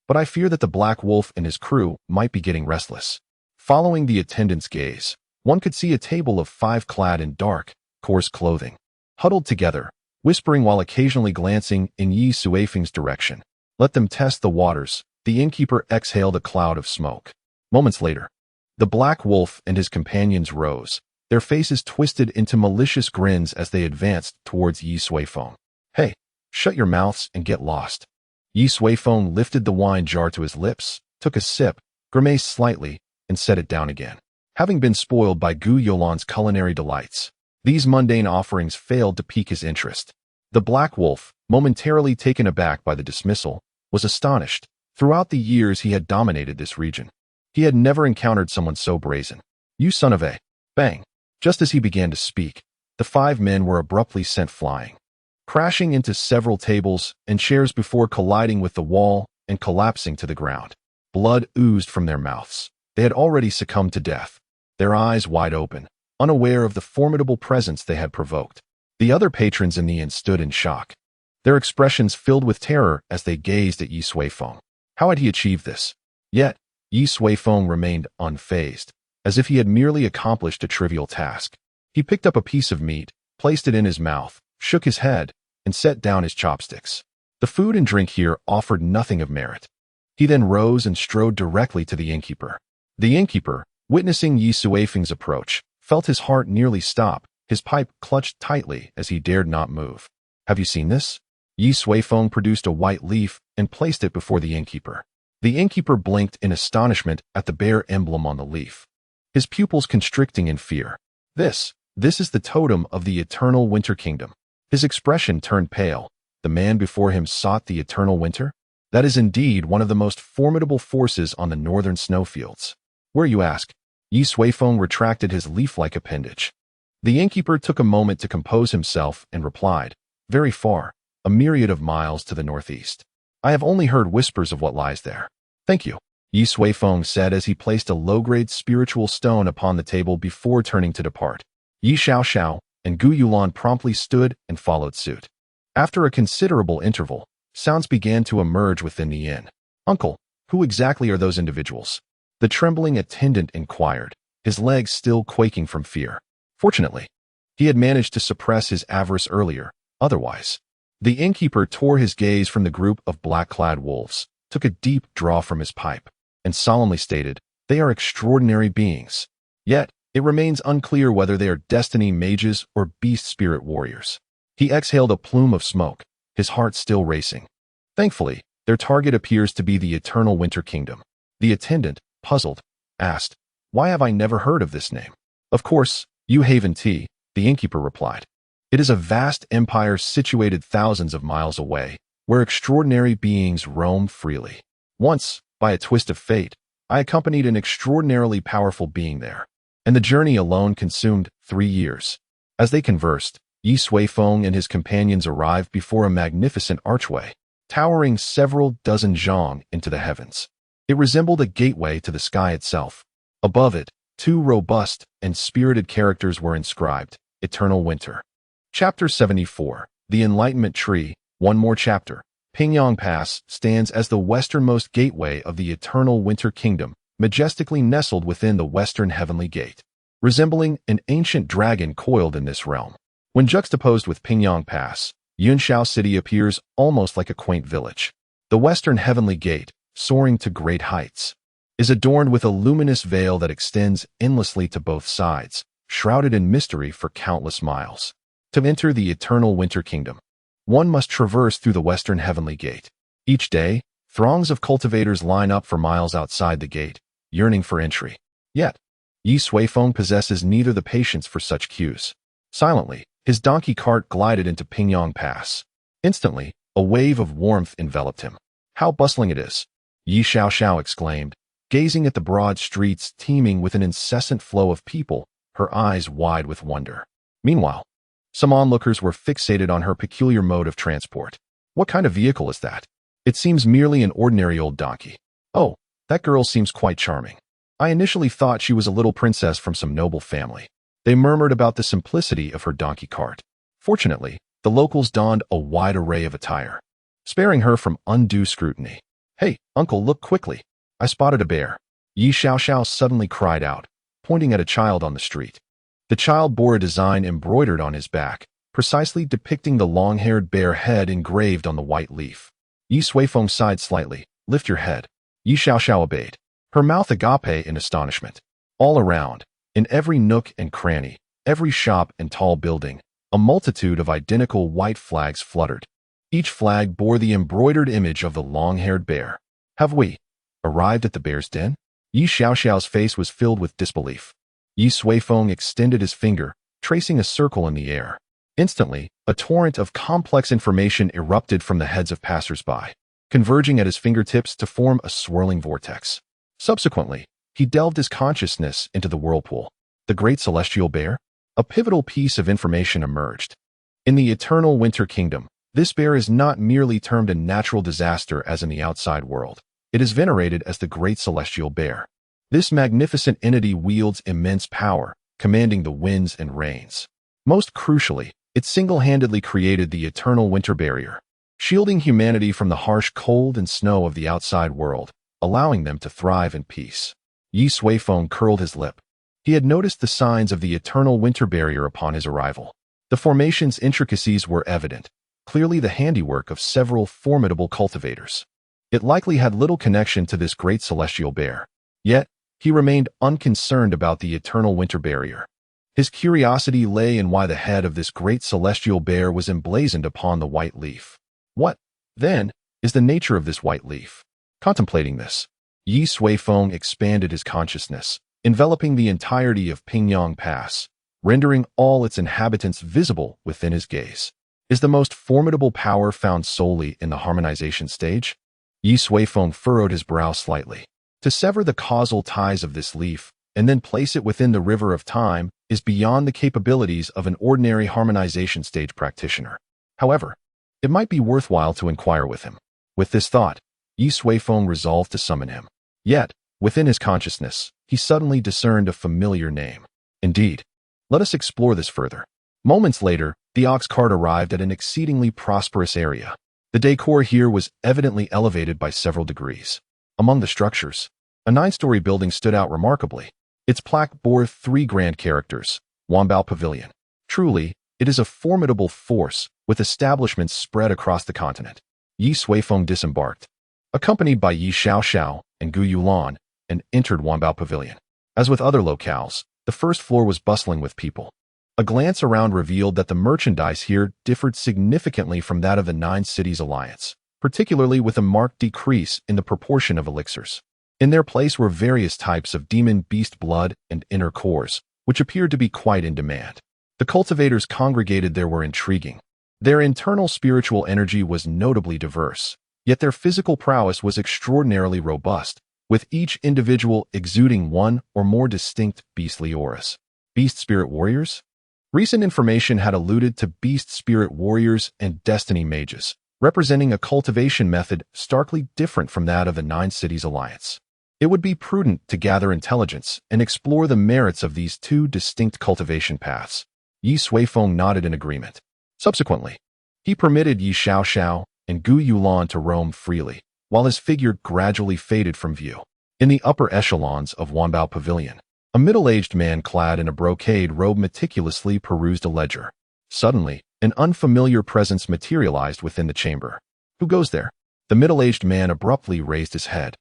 But I fear that the Black Wolf and his crew might be getting restless." Following the attendant's gaze, one could see a table of five clad in dark, coarse clothing, huddled together, whispering while occasionally glancing in Ye Suifeng's direction. "Let them test the waters." The innkeeper exhaled a cloud of smoke. Moments later, the Black Wolf and his companions rose, their faces twisted into malicious grins as they advanced towards Ye Suifeng. "Hey, shut your mouths and get lost." Ye Suifeng lifted the wine jar to his lips, took a sip, grimaced slightly, and set it down again. Having been spoiled by Gu Yulan's culinary delights, these mundane offerings failed to pique his interest. The Black Wolf, momentarily taken aback by the dismissal, was astonished. Throughout the years he had dominated this region, he had never encountered someone so brazen. "You son of a..." Bang! Just as he began to speak, the five men were abruptly sent flying, crashing into several tables and chairs before colliding with the wall and collapsing to the ground. Blood oozed from their mouths. They had already succumbed to death, their eyes wide open, unaware of the formidable presence they had provoked. The other patrons in the inn stood in shock, their expressions filled with terror as they gazed at Ye Suifeng. How had he achieved this? Yet, Ye Suifeng remained unfazed, as if he had merely accomplished a trivial task. He picked up a piece of meat, placed it in his mouth, shook his head, and set down his chopsticks. The food and drink here offered nothing of merit. He then rose and strode directly to the innkeeper. The innkeeper, witnessing Ye Suifeng's approach, felt his heart nearly stop, his pipe clutched tightly as he dared not move. "Have you seen this?" Ye Suifeng produced a white leaf and placed it before the innkeeper. The innkeeper blinked in astonishment at the bear emblem on the leaf, his pupils constricting in fear. This is the totem of the eternal winter kingdom." His expression turned pale. The man before him sought the eternal winter? That is indeed one of the most formidable forces on the northern snowfields. "Where, you ask?" Ye Suifeng retracted his leaf-like appendage. The innkeeper took a moment to compose himself and replied, "Very far, a myriad of miles to the northeast. I have only heard whispers of what lies there." "Thank you," Ye Suifeng said as he placed a low-grade spiritual stone upon the table before turning to depart. Ye Xiao and Gu Yulan promptly stood and followed suit. After a considerable interval, sounds began to emerge within the inn. "Uncle, who exactly are those individuals?" the trembling attendant inquired, his legs still quaking from fear. Fortunately, he had managed to suppress his avarice earlier. Otherwise, the innkeeper tore his gaze from the group of black-clad wolves, took a deep draw from his pipe, and solemnly stated, "They are extraordinary beings. Yet, it remains unclear whether they are destiny mages or beast spirit warriors." He exhaled a plume of smoke, his heart still racing. "Thankfully, their target appears to be the eternal winter kingdom." The attendant, puzzled, asked, "Why have I never heard of this name?" "Of course, you Haven Tea," the innkeeper replied. "It is a vast empire situated thousands of miles away, where extraordinary beings roam freely. Once, by a twist of fate, I accompanied an extraordinarily powerful being there, and the journey alone consumed 3 years." As they conversed, Ye Suifeng and his companions arrived before a magnificent archway, towering several dozen zhang into the heavens. It resembled a gateway to the sky itself. Above it, 2 robust and spirited characters were inscribed, "Eternal Winter." Chapter 74, The Enlightenment Tree. One more chapter. Pingyang Pass stands as the westernmost gateway of the eternal winter kingdom, majestically nestled within the western heavenly gate, resembling an ancient dragon coiled in this realm. When juxtaposed with Pingyang Pass, Yunxiao City appears almost like a quaint village. The western heavenly gate, soaring to great heights, is adorned with a luminous veil that extends endlessly to both sides, shrouded in mystery for countless miles. To enter the eternal winter kingdom, one must traverse through the western heavenly gate. Each day, throngs of cultivators line up for miles outside the gate, yearning for entry. Yet, Ye Suifeng possesses neither the patience for such queues. Silently, his donkey cart glided into Pingyang Pass. Instantly, a wave of warmth enveloped him. "How bustling it is!" Ye Xiao exclaimed, gazing at the broad streets teeming with an incessant flow of people, her eyes wide with wonder. Meanwhile, some onlookers were fixated on her peculiar mode of transport. "What kind of vehicle is that? It seems merely an ordinary old donkey." "Oh, that girl seems quite charming. I initially thought she was a little princess from some noble family." They murmured about the simplicity of her donkey cart. Fortunately, the locals donned a wide array of attire, sparing her from undue scrutiny. "Hey, uncle, look quickly. I spotted a bear," Ye Xiao suddenly cried out, pointing at a child on the street. The child bore a design embroidered on his back, precisely depicting the long-haired bear head engraved on the white leaf. Ye Suifeng sighed slightly. "Lift your head." Ye Xiao obeyed, her mouth agape in astonishment. All around, in every nook and cranny, every shop and tall building, a multitude of identical white flags fluttered. Each flag bore the embroidered image of the long-haired bear. "Have we arrived at the bear's den?" Ye Xiao's face was filled with disbelief. Ye Suifeng extended his finger, tracing a circle in the air. Instantly, a torrent of complex information erupted from the heads of passers-by, converging at his fingertips to form a swirling vortex. Subsequently, he delved his consciousness into the whirlpool. The great celestial bear? A pivotal piece of information emerged. In the eternal winter kingdom, this bear is not merely termed a natural disaster as in the outside world. It is venerated as the great celestial bear. This magnificent entity wields immense power, commanding the winds and rains. Most crucially, it single-handedly created the eternal winter barrier, shielding humanity from the harsh cold and snow of the outside world, allowing them to thrive in peace. Ye Suifeng curled his lip. He had noticed the signs of the eternal winter barrier upon his arrival. The formation's intricacies were evident, clearly the handiwork of several formidable cultivators. It likely had little connection to this great celestial bear. Yet, he remained unconcerned about the eternal winter barrier. His curiosity lay in why the head of this great celestial bear was emblazoned upon the white leaf. What, then, is the nature of this white leaf? Contemplating this, Ye Suifeng expanded his consciousness, enveloping the entirety of Pingyang Pass, rendering all its inhabitants visible within his gaze. Is the most formidable power found solely in the harmonization stage? Ye Suifeng furrowed his brow slightly. To sever the causal ties of this leaf and then place it within the river of time is beyond the capabilities of an ordinary harmonization stage practitioner. However, it might be worthwhile to inquire with him. With this thought, Ye Suifeng resolved to summon him. Yet, within his consciousness, he suddenly discerned a familiar name. Indeed, let us explore this further. Moments later, the ox cart arrived at an exceedingly prosperous area. The decor here was evidently elevated by several degrees. Among the structures, a 9-story building stood out remarkably. Its plaque bore 3 grand characters, Wanbao Pavilion. Truly, it is a formidable force, with establishments spread across the continent. Ye Suifeng disembarked, accompanied by Ye Xiao and Gu Yulan, and entered Wanbao Pavilion. As with other locales, the first floor was bustling with people. A glance around revealed that the merchandise here differed significantly from that of the 9 Cities Alliance, particularly with a marked decrease in the proportion of elixirs. In their place were various types of demon beast blood and inner cores, which appeared to be quite in demand. The cultivators congregated there were intriguing. Their internal spiritual energy was notably diverse, yet their physical prowess was extraordinarily robust, with each individual exuding one or more distinct beastly auras. Beast spirit warriors? Recent information had alluded to beast spirit warriors and destiny mages, representing a cultivation method starkly different from that of the 9 Cities Alliance. It would be prudent to gather intelligence and explore the merits of these 2 distinct cultivation paths. Ye Suifeng nodded in agreement. Subsequently, he permitted Ye Xiao and Gu Yulan to roam freely, while his figure gradually faded from view. In the upper echelons of Wanbao Pavilion, a middle-aged man clad in a brocade robe meticulously perused a ledger. Suddenly, an unfamiliar presence materialized within the chamber. Who goes there? The middle-aged man abruptly raised his head,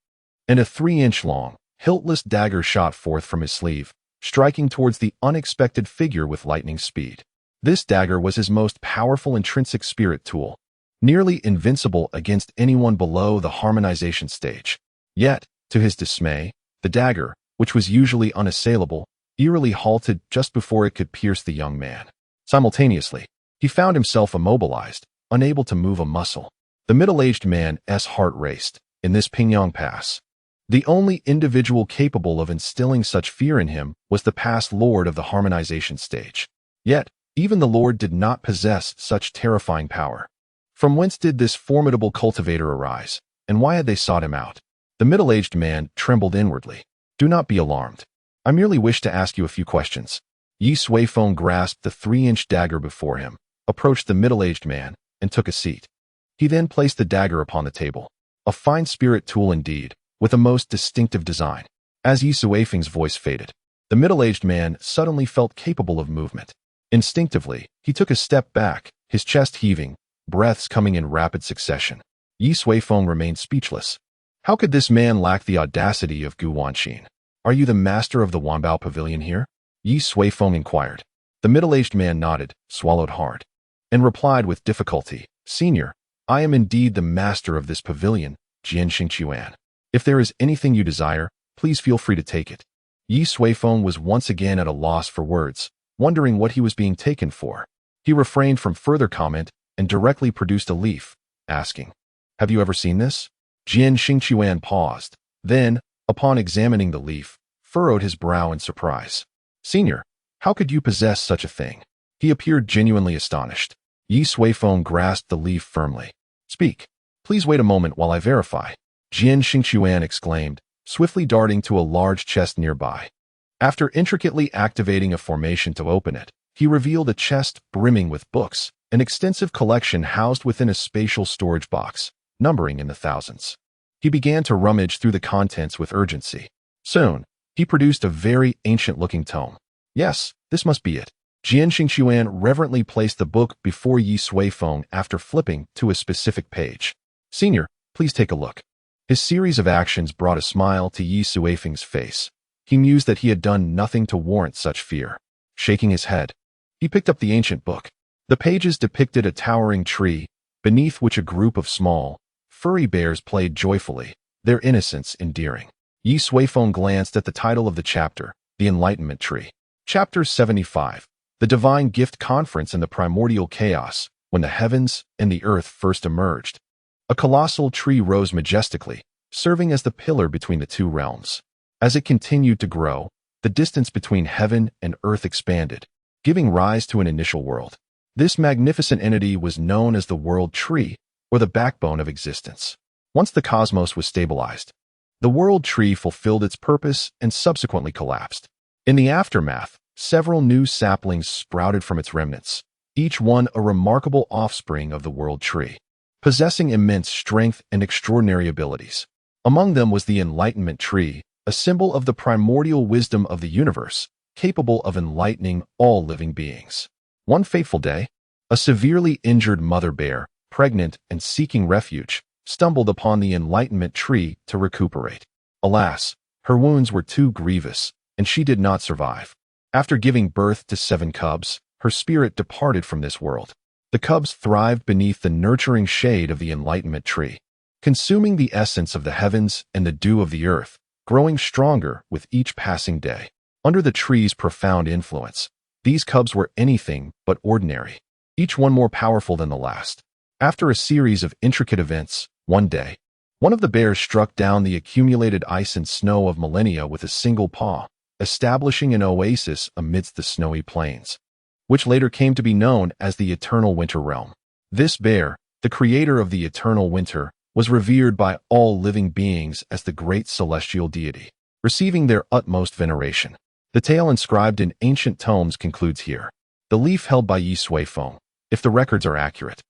and a 3-inch-long, hiltless dagger shot forth from his sleeve, striking towards the unexpected figure with lightning speed. This dagger was his most powerful intrinsic spirit tool, nearly invincible against anyone below the harmonization stage. Yet, to his dismay, the dagger, which was usually unassailable, eerily halted just before it could pierce the young man. Simultaneously, he found himself immobilized, unable to move a muscle. The middle-aged man's heart raced. In this Pingyang Pass, the only individual capable of instilling such fear in him was the past lord of the harmonization stage. Yet, even the lord did not possess such terrifying power. From whence did this formidable cultivator arise, and why had they sought him out? The middle-aged man trembled inwardly. Do not be alarmed. I merely wish to ask you a few questions. Ye Suifeng grasped the 3-inch dagger before him, approached the middle-aged man, and took a seat. He then placed the dagger upon the table. A fine spirit tool indeed, with a most distinctive design. As Ye Suifeng's voice faded, the middle-aged man suddenly felt capable of movement. Instinctively, he took a step back, his chest heaving, breaths coming in rapid succession. Ye Suifeng remained speechless. How could this man lack the audacity of Gu Wanqin? Are you the master of the Wanbao Pavilion here? Ye Suifeng inquired. The middle-aged man nodded, swallowed hard, and replied with difficulty, Senior, I am indeed the master of this pavilion, Jian Xingquan. If there is anything you desire, please feel free to take it. Ye Suifeng was once again at a loss for words, wondering what he was being taken for. He refrained from further comment and directly produced a leaf, asking, Have you ever seen this? Jian Xingquan paused, then, upon examining the leaf, furrowed his brow in surprise. Senior, how could you possess such a thing? He appeared genuinely astonished. Ye Suifeng grasped the leaf firmly. Speak. Please wait a moment while I verify. Jian Xingquan exclaimed, swiftly darting to a large chest nearby. After intricately activating a formation to open it, he revealed a chest brimming with books, an extensive collection housed within a spatial storage box, numbering in the thousands. He began to rummage through the contents with urgency. Soon, he produced a very ancient-looking tome. Yes, this must be it. Jian Xingquan reverently placed the book before Ye Suifeng after flipping to a specific page. "Senior, please take a look." His series of actions brought a smile to Ye Suifeng's face. He mused that he had done nothing to warrant such fear. Shaking his head, he picked up the ancient book. The pages depicted a towering tree, beneath which a group of small, furry bears played joyfully, their innocence endearing. Ye Suifeng glanced at the title of the chapter, The Enlightenment Tree. Chapter 75, The Divine Gift Conference in the Primordial Chaos, when the heavens and the earth first emerged. A colossal tree rose majestically, serving as the pillar between the two realms. As it continued to grow, the distance between heaven and earth expanded, giving rise to an initial world. This magnificent entity was known as the World Tree, or the backbone of existence. Once the cosmos was stabilized, the World Tree fulfilled its purpose and subsequently collapsed. In the aftermath, several new saplings sprouted from its remnants, each one a remarkable offspring of the World Tree, possessing immense strength and extraordinary abilities. Among them was the Enlightenment Tree, a symbol of the primordial wisdom of the universe, capable of enlightening all living beings. One fateful day, a severely injured mother bear, pregnant and seeking refuge, stumbled upon the Enlightenment Tree to recuperate. Alas, her wounds were too grievous, and she did not survive. After giving birth to 7 cubs, her spirit departed from this world. The cubs thrived beneath the nurturing shade of the Enlightenment Tree, consuming the essence of the heavens and the dew of the earth, growing stronger with each passing day. Under the tree's profound influence, these cubs were anything but ordinary, each one more powerful than the last. After a series of intricate events, one day, one of the bears struck down the accumulated ice and snow of millennia with a single paw, establishing an oasis amidst the snowy plains, which later came to be known as the Eternal Winter Realm. This bear, the creator of the eternal winter, was revered by all living beings as the great celestial deity, receiving their utmost veneration. The tale inscribed in ancient tomes concludes here. The leaf held by Ye Suifeng, if the records are accurate,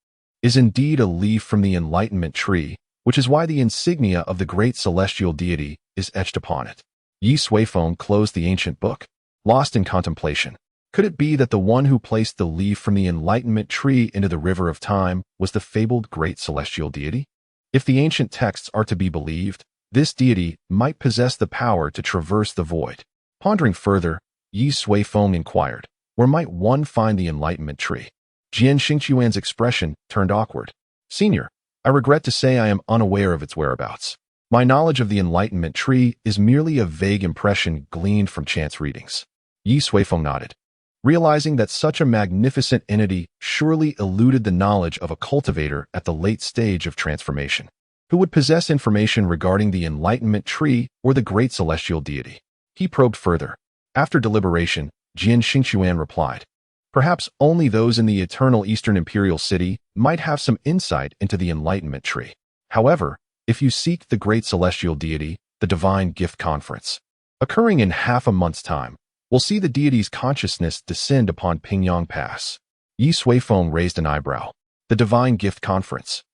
is indeed a leaf from the Enlightenment Tree, which is why the insignia of the great celestial deity is etched upon it. Ye Suifeng closed the ancient book, lost in contemplation. Could it be that the one who placed the leaf from the Enlightenment Tree into the river of time was the fabled great celestial deity? If the ancient texts are to be believed, this deity might possess the power to traverse the void. Pondering further, Ye Suifeng inquired, where might one find the Enlightenment Tree? Jian Xingquan's expression turned awkward. "Senior, I regret to say I am unaware of its whereabouts. My knowledge of the Enlightenment Tree is merely a vague impression gleaned from chance readings." Ye Suifeng nodded, realizing that such a magnificent entity surely eluded the knowledge of a cultivator at the late stage of transformation, who would possess information regarding the Enlightenment Tree or the great celestial deity. He probed further. After deliberation, Jian Xingquan replied, "Perhaps only those in the eternal Eastern Imperial City might have some insight into the Enlightenment Tree. However, if you seek the great celestial deity, the Divine Gift Conference, occurring in half a month's time, will see the deity's consciousness descend upon Pingyang Pass." Ye Suifeng raised an eyebrow. The Divine Gift Conference,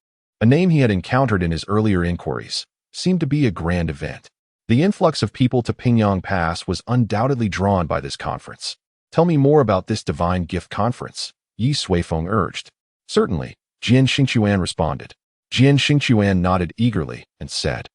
a name he had encountered in his earlier inquiries, seemed to be a grand event. The influx of people to Pingyang Pass was undoubtedly drawn by this conference. "Tell me more about this Divine Gift Conference," Ye Suifeng urged. "Certainly," Jian Xingquan responded. Jian Xingquan nodded eagerly and said,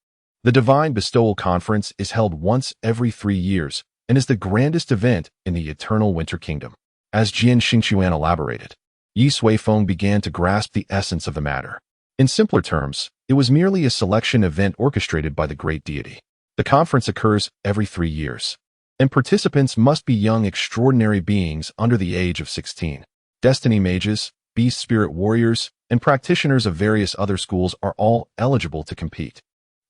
"The Divine Bestowal Conference is held once every 3 years and is the grandest event in the Eternal Winter Kingdom." As Jian Xingquan elaborated, Ye Suifeng began to grasp the essence of the matter. In simpler terms, it was merely a selection event orchestrated by the great deity. The conference occurs every 3 years, and participants must be young extraordinary beings under the age of 16. Destiny mages, beast spirit warriors, and practitioners of various other schools are all eligible to compete.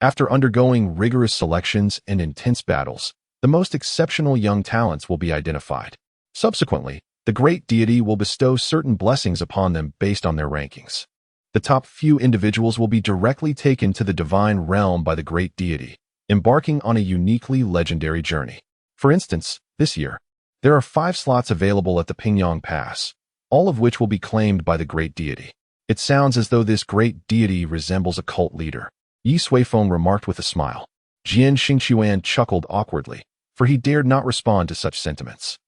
After undergoing rigorous selections and intense battles, the most exceptional young talents will be identified. Subsequently, the great deity will bestow certain blessings upon them based on their rankings. The top few individuals will be directly taken to the divine realm by the great deity, embarking on a uniquely legendary journey. For instance, this year, there are 5 slots available at the Pingyang Pass, all of which will be claimed by the great deity. It sounds as though this great deity resembles a cult leader, Ye Suifeng remarked with a smile. Jian Xingquan chuckled awkwardly, for he dared not respond to such sentiments.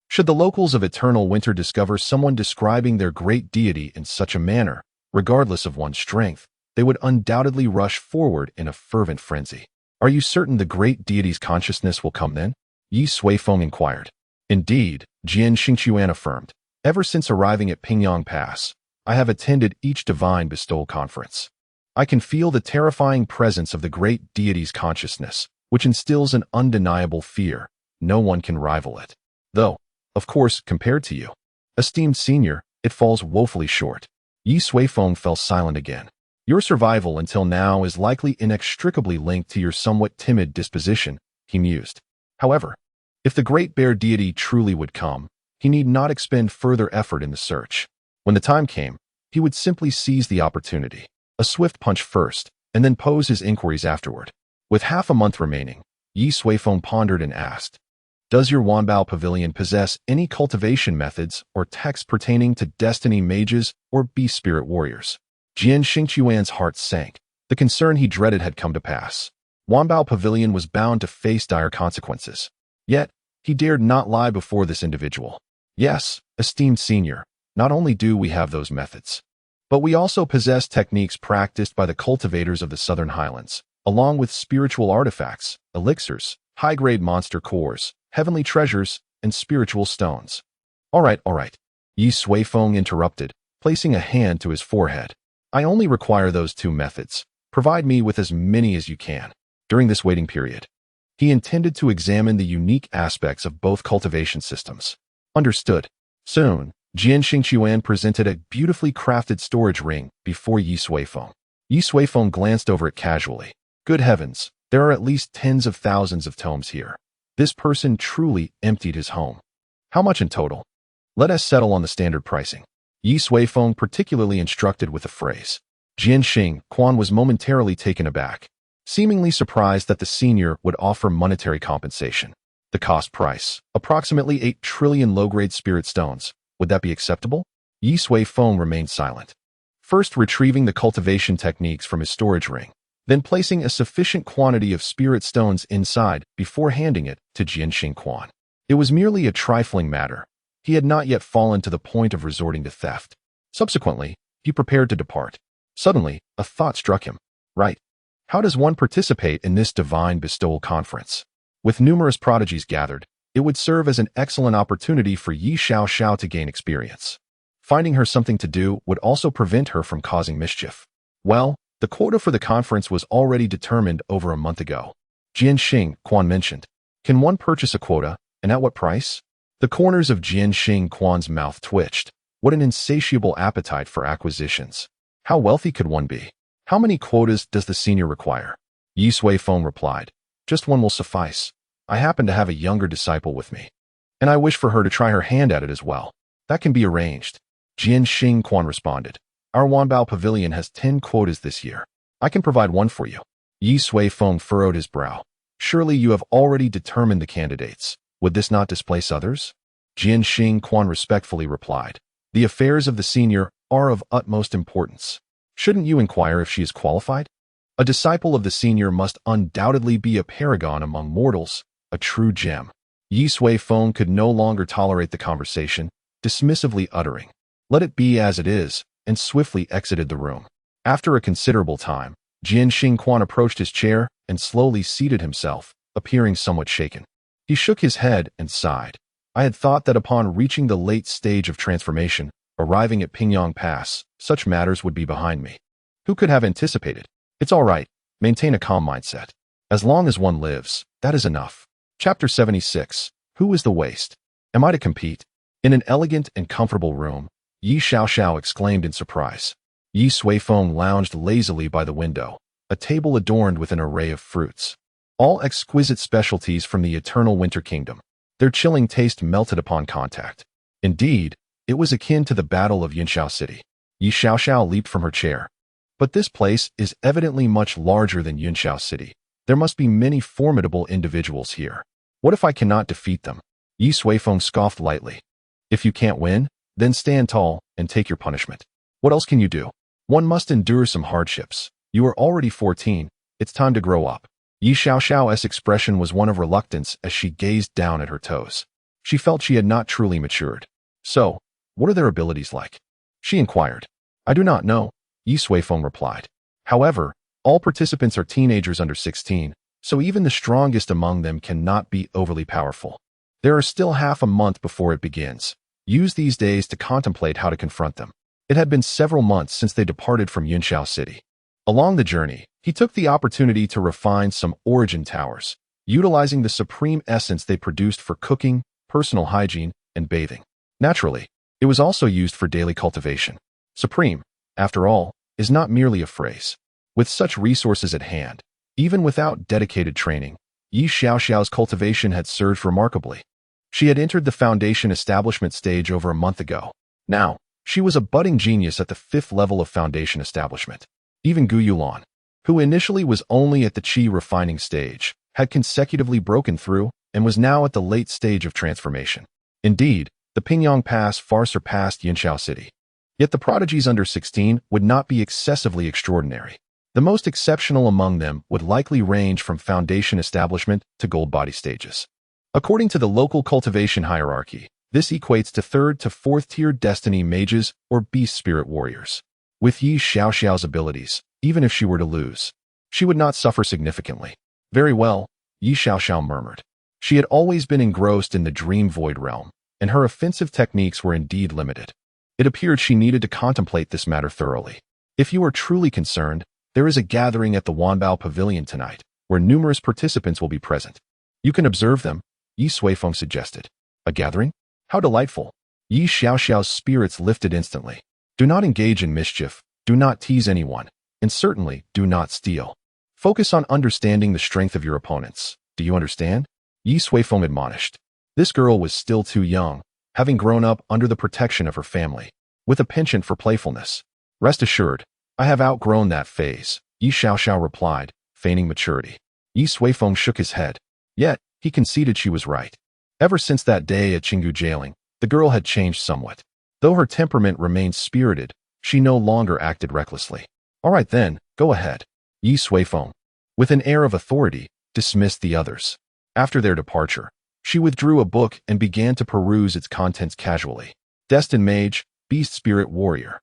Should the locals of Eternal Winter discover someone describing their great deity in such a manner, regardless of one's strength, they would undoubtedly rush forward in a fervent frenzy. Are you certain the great deity's consciousness will come then? Ye Suifeng inquired. Indeed, Jian Xingchuan affirmed. Ever since arriving at Pingyang Pass, I have attended each divine bestowal conference. I can feel the terrifying presence of the great deity's consciousness, which instills an undeniable fear. No one can rival it. Though, of course, compared to you, esteemed senior, it falls woefully short. Ye Suifeng fell silent again. Your survival until now is likely inextricably linked to your somewhat timid disposition, he mused. However, if the great bear deity truly would come, he need not expend further effort in the search. When the time came, he would simply seize the opportunity, a swift punch first, and then pose his inquiries afterward. With half a month remaining, Ye Suifeng pondered and asked, does your Wanbao Pavilion possess any cultivation methods or texts pertaining to destiny mages or beast spirit warriors? Jian Xingchuan's heart sank. The concern he dreaded had come to pass. Wanbao Pavilion was bound to face dire consequences. Yet, he dared not lie before this individual. Yes, esteemed senior, not only do we have those methods, but we also possess techniques practiced by the cultivators of the Southern Highlands, along with spiritual artifacts, elixirs, high-grade monster cores, heavenly treasures, and spiritual stones. All right. Ye Suifeng interrupted, placing a hand to his forehead. I only require those two methods. Provide me with as many as you can. During this waiting period, he intended to examine the unique aspects of both cultivation systems. Understood. Soon, Jian Xingchuan presented a beautifully crafted storage ring before Ye Suifeng. Ye Suifeng glanced over it casually. Good heavens, there are at least tens of thousands of tomes here. This person truly emptied his home. How much in total? Let us settle on the standard pricing. Ye Suifeng particularly instructed with the phrase. Jian Xingchuan was momentarily taken aback, seemingly surprised that the senior would offer monetary compensation. The cost price, approximately 8 trillion low-grade spirit stones. Would that be acceptable? Ye Suifeng remained silent, first retrieving the cultivation techniques from his storage ring, then placing a sufficient quantity of spirit stones inside before handing it to Jian Xingchuan. It was merely a trifling matter. He had not yet fallen to the point of resorting to theft. Subsequently, he prepared to depart. Suddenly, a thought struck him. Right. How does one participate in this divine bestowal conference? With numerous prodigies gathered, it would serve as an excellent opportunity for Ye Xiao to gain experience. Finding her something to do would also prevent her from causing mischief. Well, the quota for the conference was already determined over a month ago. Jian Xingchuan mentioned. Can one purchase a quota, and at what price? The corners of Jian Xingchuan's mouth twitched. What an insatiable appetite for acquisitions. How wealthy could one be? How many quotas does the senior require? Ye Suifeng replied. Just one will suffice. I happen to have a younger disciple with me, and I wish for her to try her hand at it as well. That can be arranged. Jian Xingchuan responded. Our Wanbao Pavilion has 10 quotas this year. I can provide one for you. Ye Suifeng furrowed his brow. Surely you have already determined the candidates. Would this not displace others? Jian Xingchuan respectfully replied. The affairs of the senior are of utmost importance. Shouldn't you inquire if she is qualified? A disciple of the senior must undoubtedly be a paragon among mortals, a true gem. Ye Suifeng could no longer tolerate the conversation, dismissively uttering, let it be as it is, and swiftly exited the room. After a considerable time, Jian Xingchuan approached his chair and slowly seated himself, appearing somewhat shaken. He shook his head and sighed. I had thought that upon reaching the late stage of transformation, arriving at Pingyang Pass, such matters would be behind me. Who could have anticipated? It's all right. Maintain a calm mindset. As long as one lives, that is enough. Chapter 76. Who is the waste? Am I to compete? In an elegant and comfortable room, Ye Xiao exclaimed in surprise. Ye Suifeng lounged lazily by the window, a table adorned with an array of fruits. All exquisite specialties from the eternal winter kingdom. Their chilling taste melted upon contact. Indeed, it was akin to the Battle of Yunxiao City. Ye Xiao leaped from her chair. But this place is evidently much larger than Yunxiao City. There must be many formidable individuals here. What if I cannot defeat them? Ye Suifeng scoffed lightly. If you can't win, then stand tall and take your punishment. What else can you do? One must endure some hardships. You are already 14. It's time to grow up. Ye Xiao's expression was one of reluctance as she gazed down at her toes. She felt she had not truly matured. So, what are their abilities like? She inquired. I do not know, Ye Suifeng replied. However, all participants are teenagers under 16, so even the strongest among them cannot be overly powerful. There are still half a month before it begins. Use these days to contemplate how to confront them. It had been several months since they departed from Yunxiao City. Along the journey, he took the opportunity to refine some origin towers, utilizing the supreme essence they produced for cooking, personal hygiene, and bathing. Naturally, it was also used for daily cultivation. Supreme, after all, is not merely a phrase. With such resources at hand, even without dedicated training, Ye Suifeng's cultivation had surged remarkably. She had entered the foundation establishment stage over a month ago. Now, she was a budding genius at the 5th level of foundation establishment. Even Gu Yulan, who initially was only at the qi refining stage, had consecutively broken through and was now at the late stage of transformation. Indeed, the Pingyang Pass far surpassed Yunxiao City. Yet the prodigies under 16 would not be excessively extraordinary. The most exceptional among them would likely range from foundation establishment to gold body stages. According to the local cultivation hierarchy, this equates to 3rd to 4th tier destiny mages or beast spirit warriors. With Ye Suifeng's abilities, even if she were to lose, she would not suffer significantly. Very well, Ye Suifeng murmured. She had always been engrossed in the dream void realm, and her offensive techniques were indeed limited. It appeared she needed to contemplate this matter thoroughly. If you are truly concerned, there is a gathering at the Wanbao Pavilion tonight, where numerous participants will be present. You can observe them, Ye Suifeng suggested. A gathering? How delightful. Ye Suifeng's spirits lifted instantly. Do not engage in mischief, do not tease anyone, and certainly do not steal. Focus on understanding the strength of your opponents. Do you understand? Ye Suifeng admonished. This girl was still too young, having grown up under the protection of her family, with a penchant for playfulness. Rest assured, I have outgrown that phase, Ye Suifeng replied, feigning maturity. Ye Suifeng shook his head. Yet, he conceded she was right. Ever since that day at Qinggu jailing, the girl had changed somewhat. Though her temperament remained spirited, she no longer acted recklessly. All right then, go ahead. Ye Suifeng, with an air of authority, dismissed the others. After their departure, she withdrew a book and began to peruse its contents casually. Destined Mage, Beast Spirit Warrior.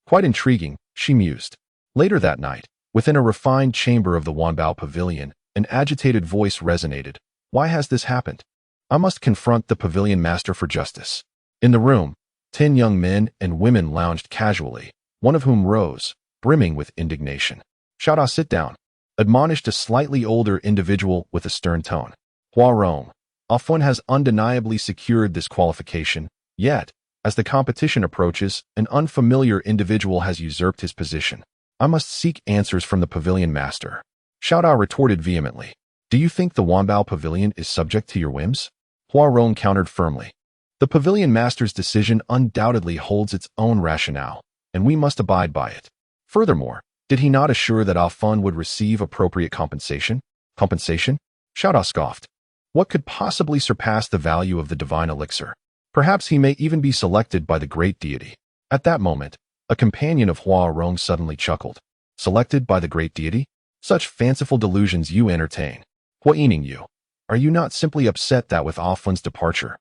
Quite intriguing, she mused. Later that night, within a refined chamber of the Wanbao Pavilion, an agitated voice resonated. Why has this happened? I must confront the pavilion master for justice. In the room, 10 young men and women lounged casually, one of whom rose, brimming with indignation. Shao, sit down, admonished a slightly older individual with a stern tone. Hua Rong, Afun has undeniably secured this qualification, yet, as the competition approaches, an unfamiliar individual has usurped his position. I must seek answers from the pavilion master. Shao retorted vehemently. Do you think the Wanbao Pavilion is subject to your whims? Hua Rong countered firmly. The pavilion master's decision undoubtedly holds its own rationale, and we must abide by it. Furthermore, did he not assure that Afun would receive appropriate compensation? Compensation? Shao scoffed. What could possibly surpass the value of the divine elixir? Perhaps he may even be selected by the great deity. At that moment, a companion of Hua Rong suddenly chuckled. Selected by the great deity? Such fanciful delusions you entertain. Hua Yining you. Are you not simply upset that with Afun's departure,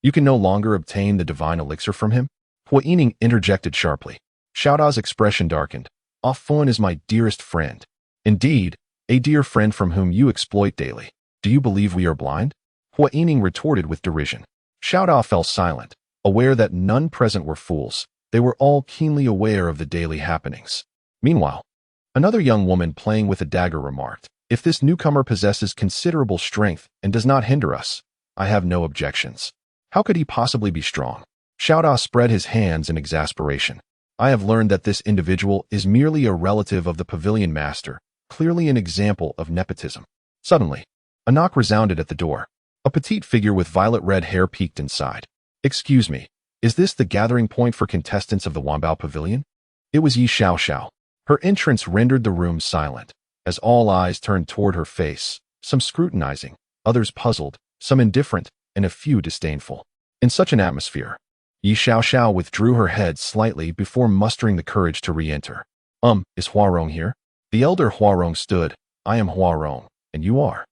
you can no longer obtain the divine elixir from him? Hua Yining interjected sharply. Shao Da's expression darkened. Afun is my dearest friend. Indeed, a dear friend from whom you exploit daily. Do you believe we are blind? Hua Yining retorted with derision. Shao Da fell silent, aware that none present were fools. They were all keenly aware of the daily happenings. Meanwhile, another young woman playing with a dagger remarked, if this newcomer possesses considerable strength and does not hinder us, I have no objections. How could he possibly be strong? Shao Da spread his hands in exasperation. I have learned that this individual is merely a relative of the pavilion master, clearly an example of nepotism. Suddenly, a knock resounded at the door. A petite figure with violet-red hair peeked inside. Excuse me, is this the gathering point for contestants of the Wanbao Pavilion? It was Ye Suifeng. Her entrance rendered the room silent, as all eyes turned toward her face, some scrutinizing, others puzzled, some indifferent, and a few disdainful. In such an atmosphere, Ye Suifeng withdrew her head slightly before mustering the courage to re-enter. Is Hua Rong here? The elder Hua Rong stood. I am Hua Rong, and you are?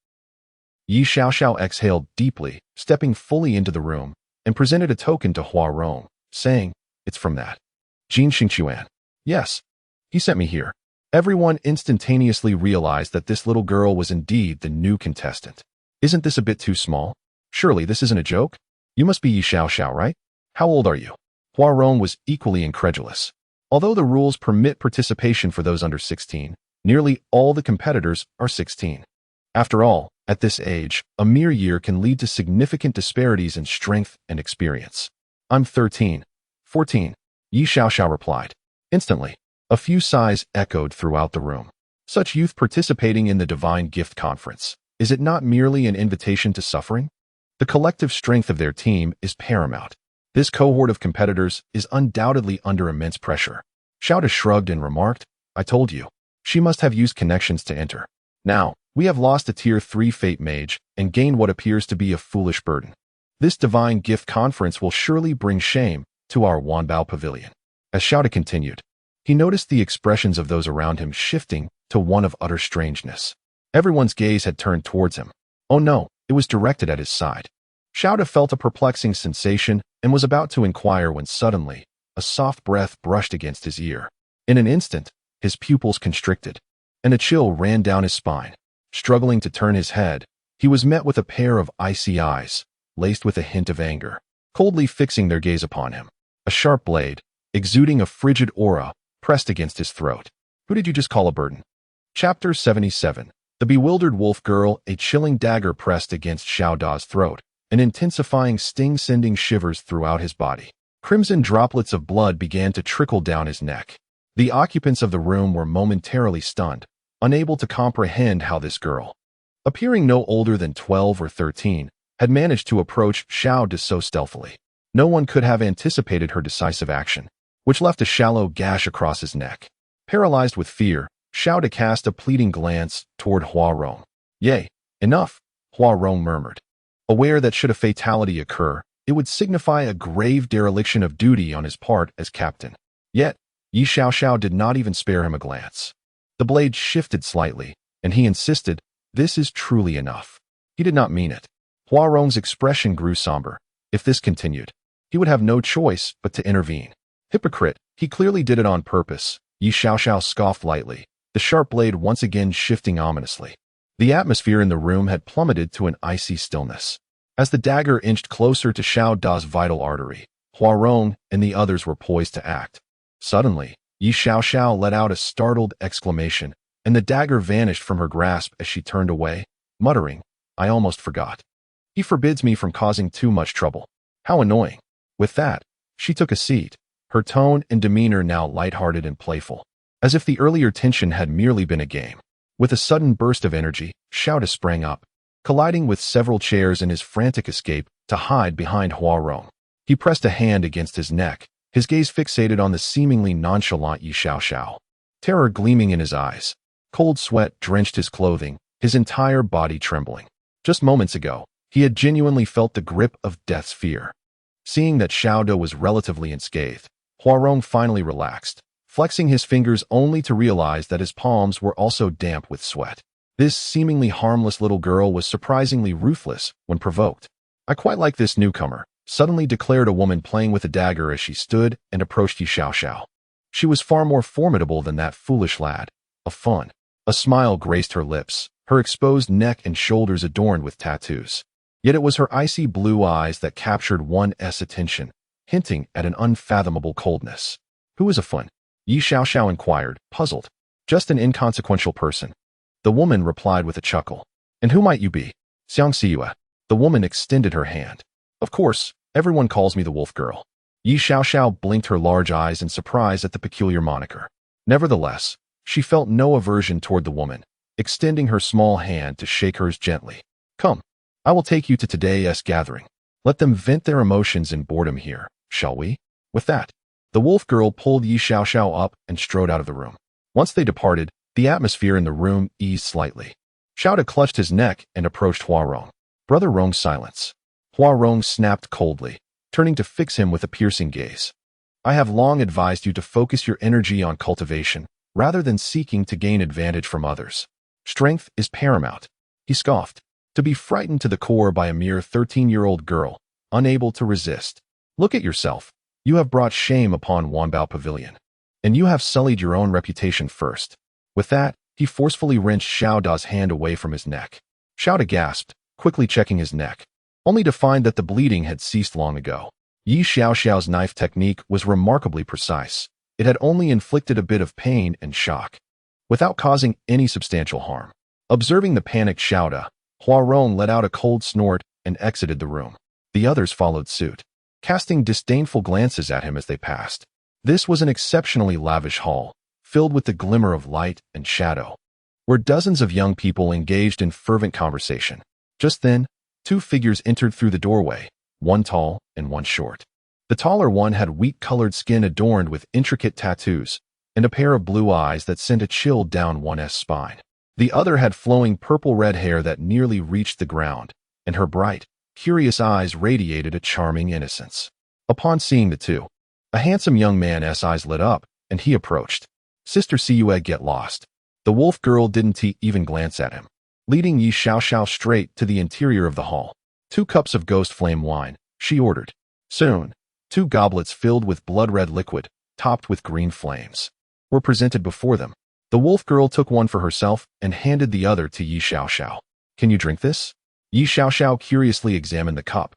Ye Suifeng exhaled deeply, stepping fully into the room, and presented a token to Hua Rong, saying, "It's from that Jin Xingquan. Yes, he sent me here." Everyone instantaneously realized that this little girl was indeed the new contestant. "Isn't this a bit too small? Surely this isn't a joke? You must be Ye Suifeng, right? How old are you?" Hua Rong was equally incredulous. Although the rules permit participation for those under 16, nearly all the competitors are 16. After all, at this age, a mere year can lead to significant disparities in strength and experience. "I'm 13. 14, Ye Suifeng replied. Instantly, a few sighs echoed throughout the room. Such youth participating in the Divine Gift Conference, is it not merely an invitation to suffering? The collective strength of their team is paramount. This cohort of competitors is undoubtedly under immense pressure. Xiao shrugged and remarked, "I told you. She must have used connections to enter. Now, we have lost a Tier 3 Fate Mage and gained what appears to be a foolish burden. This Divine Gift Conference will surely bring shame to our Wanbao Pavilion." As Xiao continued, he noticed the expressions of those around him shifting to one of utter strangeness. Everyone's gaze had turned towards him. Oh no, it was directed at his side. Xiao felt a perplexing sensation and was about to inquire when suddenly, a soft breath brushed against his ear. In an instant, his pupils constricted, and a chill ran down his spine. Struggling to turn his head, he was met with a pair of icy eyes, laced with a hint of anger, coldly fixing their gaze upon him. A sharp blade, exuding a frigid aura, pressed against his throat. "Who did you just call a burden?" Chapter 77. The bewildered wolf girl. A chilling dagger pressed against Xiao Da's throat, an intensifying sting sending shivers throughout his body. Crimson droplets of blood began to trickle down his neck. The occupants of the room were momentarily stunned, unable to comprehend how this girl, appearing no older than 12 or 13, had managed to approach Xiao Da so stealthily. No one could have anticipated her decisive action, which left a shallow gash across his neck. Paralyzed with fear, Xiao Da cast a pleading glance toward Hua Rong. "Yea, enough," Hua Rong murmured, aware that should a fatality occur, it would signify a grave dereliction of duty on his part as captain. Yet, Ye Suifeng did not even spare him a glance. The blade shifted slightly, and he insisted, "This is truly enough." He did not mean it. Hua Rong's expression grew somber. If this continued, he would have no choice but to intervene. Hypocrite, he clearly did it on purpose. Ye Suifeng scoffed lightly, the sharp blade once again shifting ominously. The atmosphere in the room had plummeted to an icy stillness. As the dagger inched closer to Xiao Da's vital artery, Hua Rong and the others were poised to act. Suddenly, Ye Suifeng let out a startled exclamation, and the dagger vanished from her grasp as she turned away, muttering, "I almost forgot. He forbids me from causing too much trouble. How annoying." With that, she took a seat, her tone and demeanor now lighthearted and playful, as if the earlier tension had merely been a game. With a sudden burst of energy, Xiao sprang up, colliding with several chairs in his frantic escape to hide behind Hua Rong. He pressed a hand against his neck, his gaze fixated on the seemingly nonchalant Ye Suifeng. Terror gleaming in his eyes. Cold sweat drenched his clothing, his entire body trembling. Just moments ago, he had genuinely felt the grip of death's fear. Seeing that Xiao Da was relatively unscathed, Hua Rong finally relaxed, flexing his fingers only to realize that his palms were also damp with sweat. This seemingly harmless little girl was surprisingly ruthless when provoked. "I quite like this newcomer," suddenly declared a woman playing with a dagger as she stood and approached Ye Suifeng. She was far more formidable than that foolish lad. A fun. A smile graced her lips, her exposed neck and shoulders adorned with tattoos. Yet it was her icy blue eyes that captured one's attention, hinting at an unfathomable coldness. "Who is a fun?" Ye Suifeng inquired, puzzled. "Just an inconsequential person," the woman replied with a chuckle. "And who might you be?" "Xiang Xiyue." The woman extended her hand. "Of course, everyone calls me the Wolf Girl." Ye Suifeng blinked her large eyes in surprise at the peculiar moniker. Nevertheless, she felt no aversion toward the woman, extending her small hand to shake hers gently. "Come, I will take you to today's gathering. Let them vent their emotions in boredom here, shall we?" With that, the wolf girl pulled Ye Suifeng up and strode out of the room. Once they departed, the atmosphere in the room eased slightly. Xiao Da clutched his neck and approached Hua Rong. "Brother Rong's silence." Hua Rong snapped coldly, turning to fix him with a piercing gaze. "I have long advised you to focus your energy on cultivation, rather than seeking to gain advantage from others. Strength is paramount." He scoffed. To be frightened to the core by a mere 13-year-old girl, unable to resist. Look at yourself. You have brought shame upon Wanbao Pavilion. And you have sullied your own reputation first. With that, he forcefully wrenched Xiao Da's hand away from his neck. Xiao Da gasped, quickly checking his neck, only to find that the bleeding had ceased long ago. Ye Xiaoxiao's knife technique was remarkably precise. It had only inflicted a bit of pain and shock, without causing any substantial harm. Observing the panicked Xiao Da, Huarong let out a cold snort and exited the room. The others followed suit, casting disdainful glances at him as they passed. This was an exceptionally lavish hall, filled with the glimmer of light and shadow, where dozens of young people engaged in fervent conversation. Just then, two figures entered through the doorway, one tall and one short. The taller one had wheat-colored skin adorned with intricate tattoos and a pair of blue eyes that sent a chill down one's spine. The other had flowing purple-red hair that nearly reached the ground, and her bright, curious eyes radiated a charming innocence. Upon seeing the two, a handsome young man's eyes lit up, and he approached. Sister Siyue, get lost. The wolf girl didn't even glance at him, leading Ye Xiaoxiao straight to the interior of the hall. 2 cups of ghost flame wine, she ordered. Soon, 2 goblets filled with blood-red liquid, topped with green flames, were presented before them. The wolf girl took one for herself and handed the other to Ye Xiaoxiao. Can you drink this? Ye Xiaoxiao curiously examined the cup.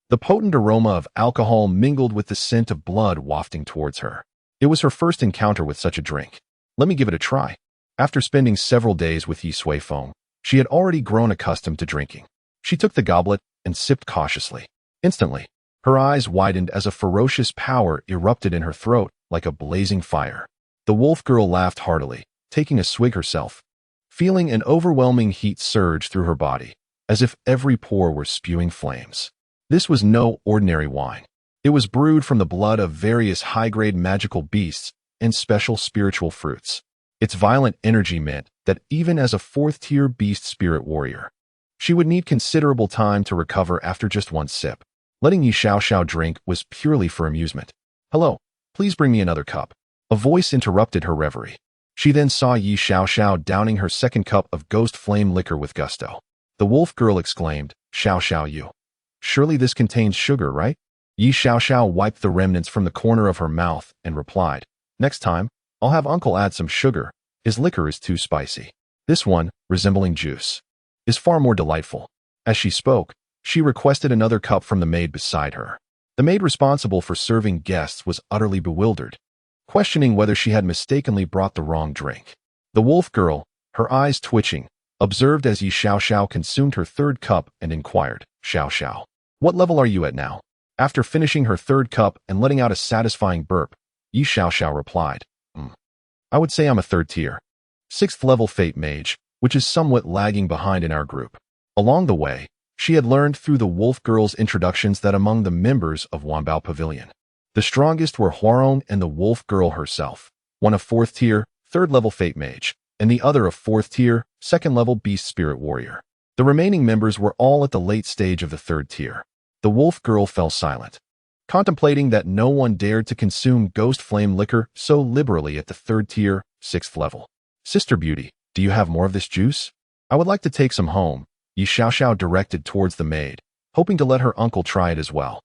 The potent aroma of alcohol mingled with the scent of blood wafting towards her. It was her first encounter with such a drink. Let me give it a try. After spending several days with Ye Suifeng, she had already grown accustomed to drinking. She took the goblet and sipped cautiously. Instantly, her eyes widened as a ferocious power erupted in her throat like a blazing fire. The wolf girl laughed heartily, taking a swig herself, feeling an overwhelming heat surge through her body, as if every pore were spewing flames. This was no ordinary wine. It was brewed from the blood of various high-grade magical beasts and special spiritual fruits. Its violent energy meant that even as a 4th-tier beast spirit warrior, she would need considerable time to recover after just one sip. Letting Ye Xiaoxiao drink was purely for amusement. Hello, please bring me another cup. A voice interrupted her reverie. She then saw Ye Xiaoxiao downing her second cup of ghost flame liquor with gusto. The wolf girl exclaimed, Xiaoxiao you. Surely this contains sugar, right? Ye Xiaoxiao wiped the remnants from the corner of her mouth and replied, next time, I'll have uncle add some sugar. His liquor is too spicy. This one, resembling juice, is far more delightful. As she spoke, she requested another cup from the maid beside her. The maid responsible for serving guests was utterly bewildered, questioning whether she had mistakenly brought the wrong drink. The wolf girl, her eyes twitching, observed as Ye Xiaoxiao consumed her 3rd cup and inquired, Xiaoxiao, what level are you at now? After finishing her 3rd cup and letting out a satisfying burp, Ye Xiaoxiao replied, I would say I'm a 3rd tier, 6th level fate mage, which is somewhat lagging behind in our group. Along the way, she had learned through the wolf girl's introductions that among the members of Wanbao Pavilion, the strongest were Huarong and the wolf girl herself, one a 4th tier, 3rd level fate mage, and the other a 4th tier, 2nd level beast spirit warrior. The remaining members were all at the late stage of the 3rd tier. The wolf girl fell silent, contemplating that no one dared to consume ghost flame liquor so liberally at the 3rd tier, 6th level. Sister Beauty, do you have more of this juice? I would like to take some home, Ye Xiaoxiao directed towards the maid, hoping to let her uncle try it as well.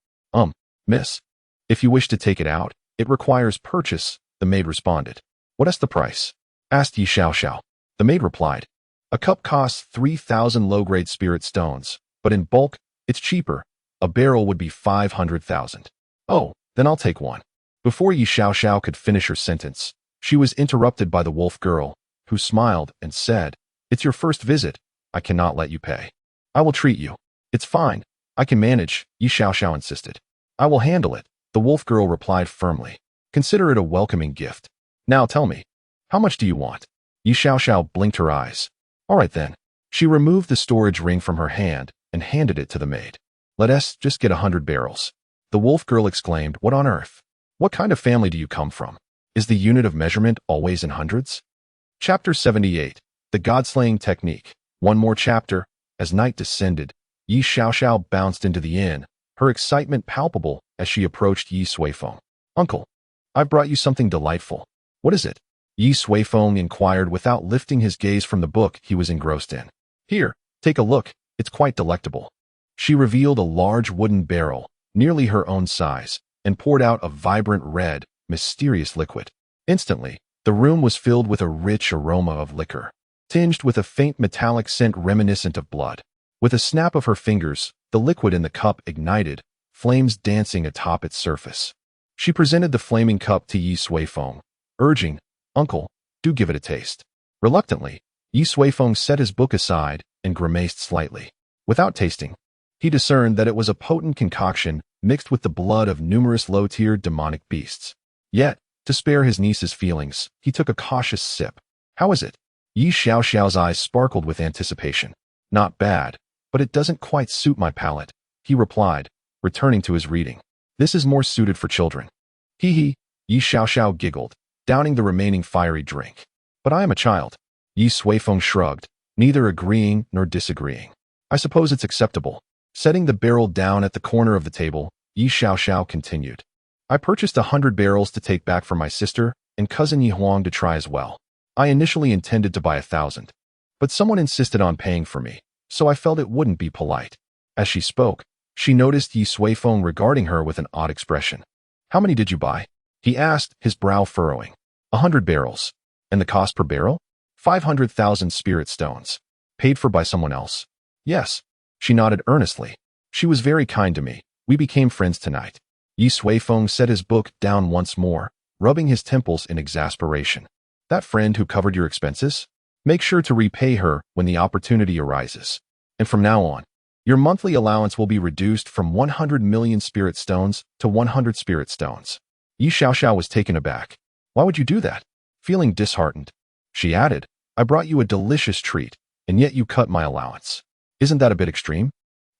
Miss, if you wish to take it out, it requires purchase, the maid responded. What is the price? Asked Ye Xiaoxiao. The maid replied, a cup costs 3,000 low-grade spirit stones, but in bulk, it's cheaper. A barrel would be 500,000. Oh, then I'll take one. Before Ye Xiaoxiao could finish her sentence, she was interrupted by the wolf girl, who smiled and said, it's your first visit. I cannot let you pay. I will treat you. It's fine. I can manage, Ye Xiaoxiao insisted. I will handle it, the wolf girl replied firmly. Consider it a welcoming gift. Now tell me, how much do you want? Ye Xiaoxiao blinked her eyes. All right then. She removed the storage ring from her hand and handed it to the maid. Let us just get 100 barrels. The wolf girl exclaimed, what on earth? What kind of family do you come from? Is the unit of measurement always in hundreds? Chapter 78. The God-slaying technique. One more chapter. As night descended, Ye Xiaoxiao bounced into the inn, her excitement palpable as she approached Ye Suifeng. Uncle, I've brought you something delightful. What is it? Ye Suifeng inquired without lifting his gaze from the book he was engrossed in. Here, take a look. It's quite delectable. She revealed a large wooden barrel, nearly her own size, and poured out a vibrant red, mysterious liquid. Instantly, the room was filled with a rich aroma of liquor, tinged with a faint metallic scent reminiscent of blood. With a snap of her fingers, the liquid in the cup ignited, flames dancing atop its surface. She presented the flaming cup to Ye Suifeng, urging, "Uncle, do give it a taste." Reluctantly, Ye Suifeng set his book aside and grimaced slightly. Without tasting, he discerned that it was a potent concoction mixed with the blood of numerous low-tier demonic beasts. Yet, to spare his niece's feelings, he took a cautious sip. "How is it?" Ye Xiaoxiao's eyes sparkled with anticipation. "Not bad, but it doesn't quite suit my palate," he replied, returning to his reading. "This is more suited for children." "Hee hee," Ye Xiaoxiao giggled, downing the remaining fiery drink. "But I am a child." Ye Suifeng shrugged, neither agreeing nor disagreeing. "I suppose it's acceptable." Setting the barrel down at the corner of the table, Ye Xiaoxiao continued. "I purchased 100 barrels to take back for my sister and cousin Yi Huang to try as well. I initially intended to buy 1,000, but someone insisted on paying for me, so I felt it wouldn't be polite." As she spoke, she noticed Ye Suifeng regarding her with an odd expression. "How many did you buy?" he asked, his brow furrowing. 100 barrels. "And the cost per barrel?" 500,000 spirit stones. "Paid for by someone else?" "Yes." She nodded earnestly. "She was very kind to me. We became friends tonight." Ye Suifeng set his book down once more, rubbing his temples in exasperation. "That friend who covered your expenses? Make sure to repay her when the opportunity arises. And from now on, your monthly allowance will be reduced from 100 million spirit stones to 100 spirit stones." Ye Xiaoxiao was taken aback. "Why would you do that?" Feeling disheartened, she added, "I brought you a delicious treat, and yet you cut my allowance. Isn't that a bit extreme?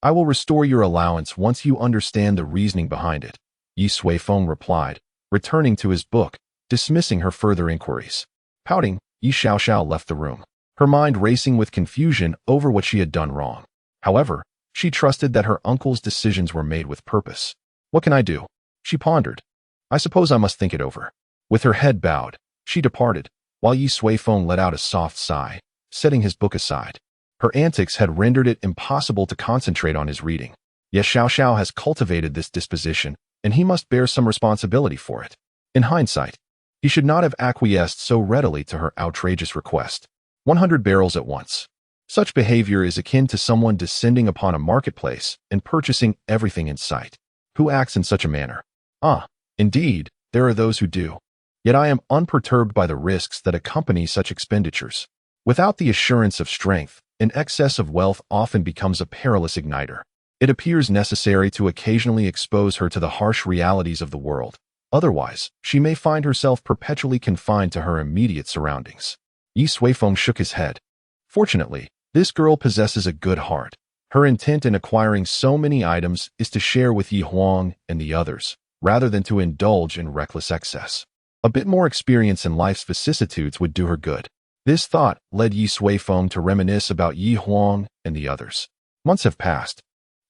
I will restore your allowance once you understand the reasoning behind it," Ye Suifeng replied, returning to his book, dismissing her further inquiries. Pouting, Ye Xiaoxiao left the room, her mind racing with confusion over what she had done wrong. However, she trusted that her uncle's decisions were made with purpose. "What can I do?" she pondered. "I suppose I must think it over." With her head bowed, she departed, while Ye Suifeng let out a soft sigh, setting his book aside. Her antics had rendered it impossible to concentrate on his reading. Ye Xiaoxiao has cultivated this disposition, and he must bear some responsibility for it. In hindsight, he should not have acquiesced so readily to her outrageous request. 100 barrels at once. Such behavior is akin to someone descending upon a marketplace and purchasing everything in sight. Who acts in such a manner? Ah, indeed, there are those who do. Yet I am unperturbed by the risks that accompany such expenditures. Without the assurance of strength, an excess of wealth often becomes a perilous igniter. It appears necessary to occasionally expose her to the harsh realities of the world. Otherwise, she may find herself perpetually confined to her immediate surroundings. Ye Suifeng shook his head. Fortunately, this girl possesses a good heart. Her intent in acquiring so many items is to share with Yi Huang and the others, rather than to indulge in reckless excess. A bit more experience in life's vicissitudes would do her good. This thought led Ye Suifeng to reminisce about Yi Huang and the others. Months have passed,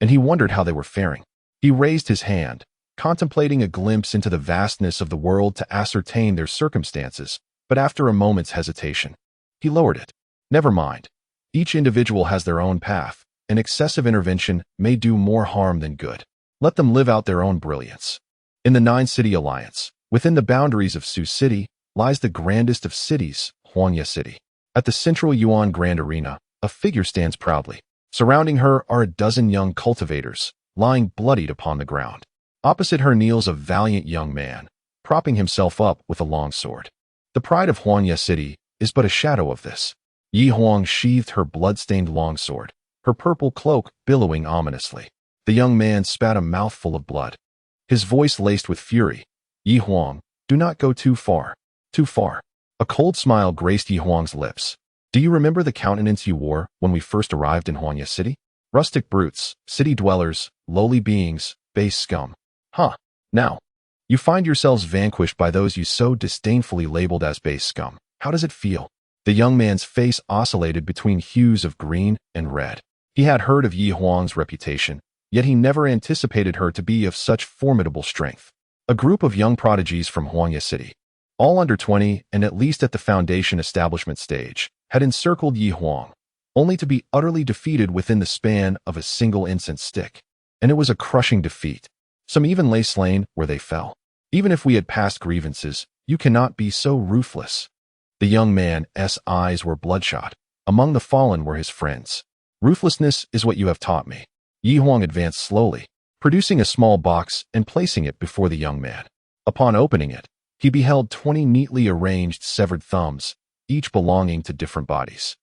and he wondered how they were faring. He raised his hand, contemplating a glimpse into the vastness of the world to ascertain their circumstances, but after a moment's hesitation, he lowered it. Never mind. Each individual has their own path, and excessive intervention may do more harm than good. Let them live out their own brilliance. In the 9-city alliance, within the boundaries of Su City, lies the grandest of cities, Huangye City. At the central Yuan Grand Arena, a figure stands proudly. Surrounding her are a dozen young cultivators, lying bloodied upon the ground. Opposite her kneels a valiant young man, propping himself up with a long sword. The pride of Huangye City is but a shadow of this. Yi Huang sheathed her blood-stained longsword, her purple cloak billowing ominously. The young man spat a mouthful of blood, his voice laced with fury. "Yi Huang, do not go too far. Too far." A cold smile graced Yi Huang's lips. "Do you remember the countenance you wore when we first arrived in Huangye City? Rustic brutes, city dwellers, lowly beings, base scum. Huh. Now, you find yourselves vanquished by those you so disdainfully labeled as base scum. How does it feel?" The young man's face oscillated between hues of green and red. He had heard of Yi Huang's reputation, yet he never anticipated her to be of such formidable strength. A group of young prodigies from Huangye City, all under 20 and at least at the foundation establishment stage, had encircled Yi Huang. only to be utterly defeated within the span of a single incense stick. And it was a crushing defeat. Some even lay slain where they fell. Even if we had past grievances, you cannot be so ruthless. The young man's eyes were bloodshot. Among the fallen were his friends. Ruthlessness is what you have taught me. Ye Huang advanced slowly, producing a small box and placing it before the young man. Upon opening it, he beheld 20 neatly arranged severed thumbs, each belonging to different bodies.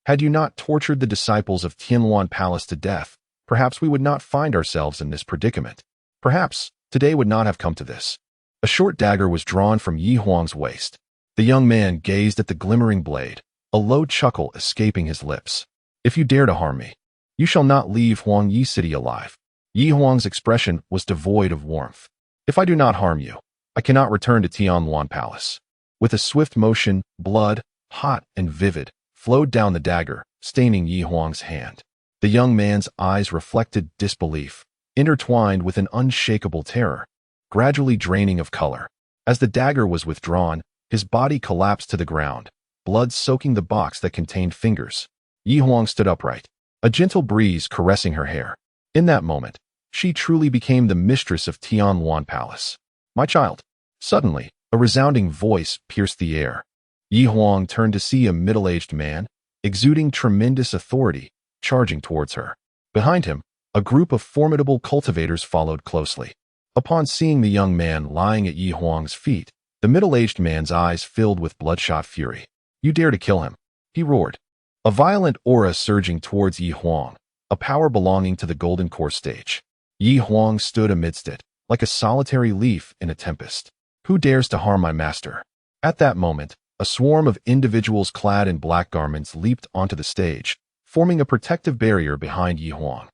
Had you not tortured the disciples of Tianluan Palace to death, perhaps we would not find ourselves in this predicament. Perhaps today would not have come to this. A short dagger was drawn from Ye Huang's waist. The young man gazed at the glimmering blade, a low chuckle escaping his lips. If you dare to harm me, you shall not leave Huangyi City alive. Ye Huang's expression was devoid of warmth. If I do not harm you, I cannot return to Tianluan Palace. With a swift motion, blood, hot and vivid, flowed down the dagger, staining Ye Huang's hand. The young man's eyes reflected disbelief, intertwined with an unshakable terror, gradually draining of color. As the dagger was withdrawn, his body collapsed to the ground, blood soaking the box that contained fingers. Ye Huang stood upright, a gentle breeze caressing her hair. In that moment, she truly became the mistress of Tianluan Palace. My child. Suddenly, a resounding voice pierced the air. Ye Huang turned to see a middle-aged man, exuding tremendous authority, charging towards her. Behind him, a group of formidable cultivators followed closely. Upon seeing the young man lying at Ye Huang's feet, the middle-aged man's eyes filled with bloodshot fury. You dare to kill him, he roared. A violent aura surging towards Ye Huang, a power belonging to the Golden Core stage. Ye Huang stood amidst it, like a solitary leaf in a tempest. Who dares to harm my master? At that moment, a swarm of individuals clad in black garments leaped onto the stage, forming a protective barrier behind Ye Huang,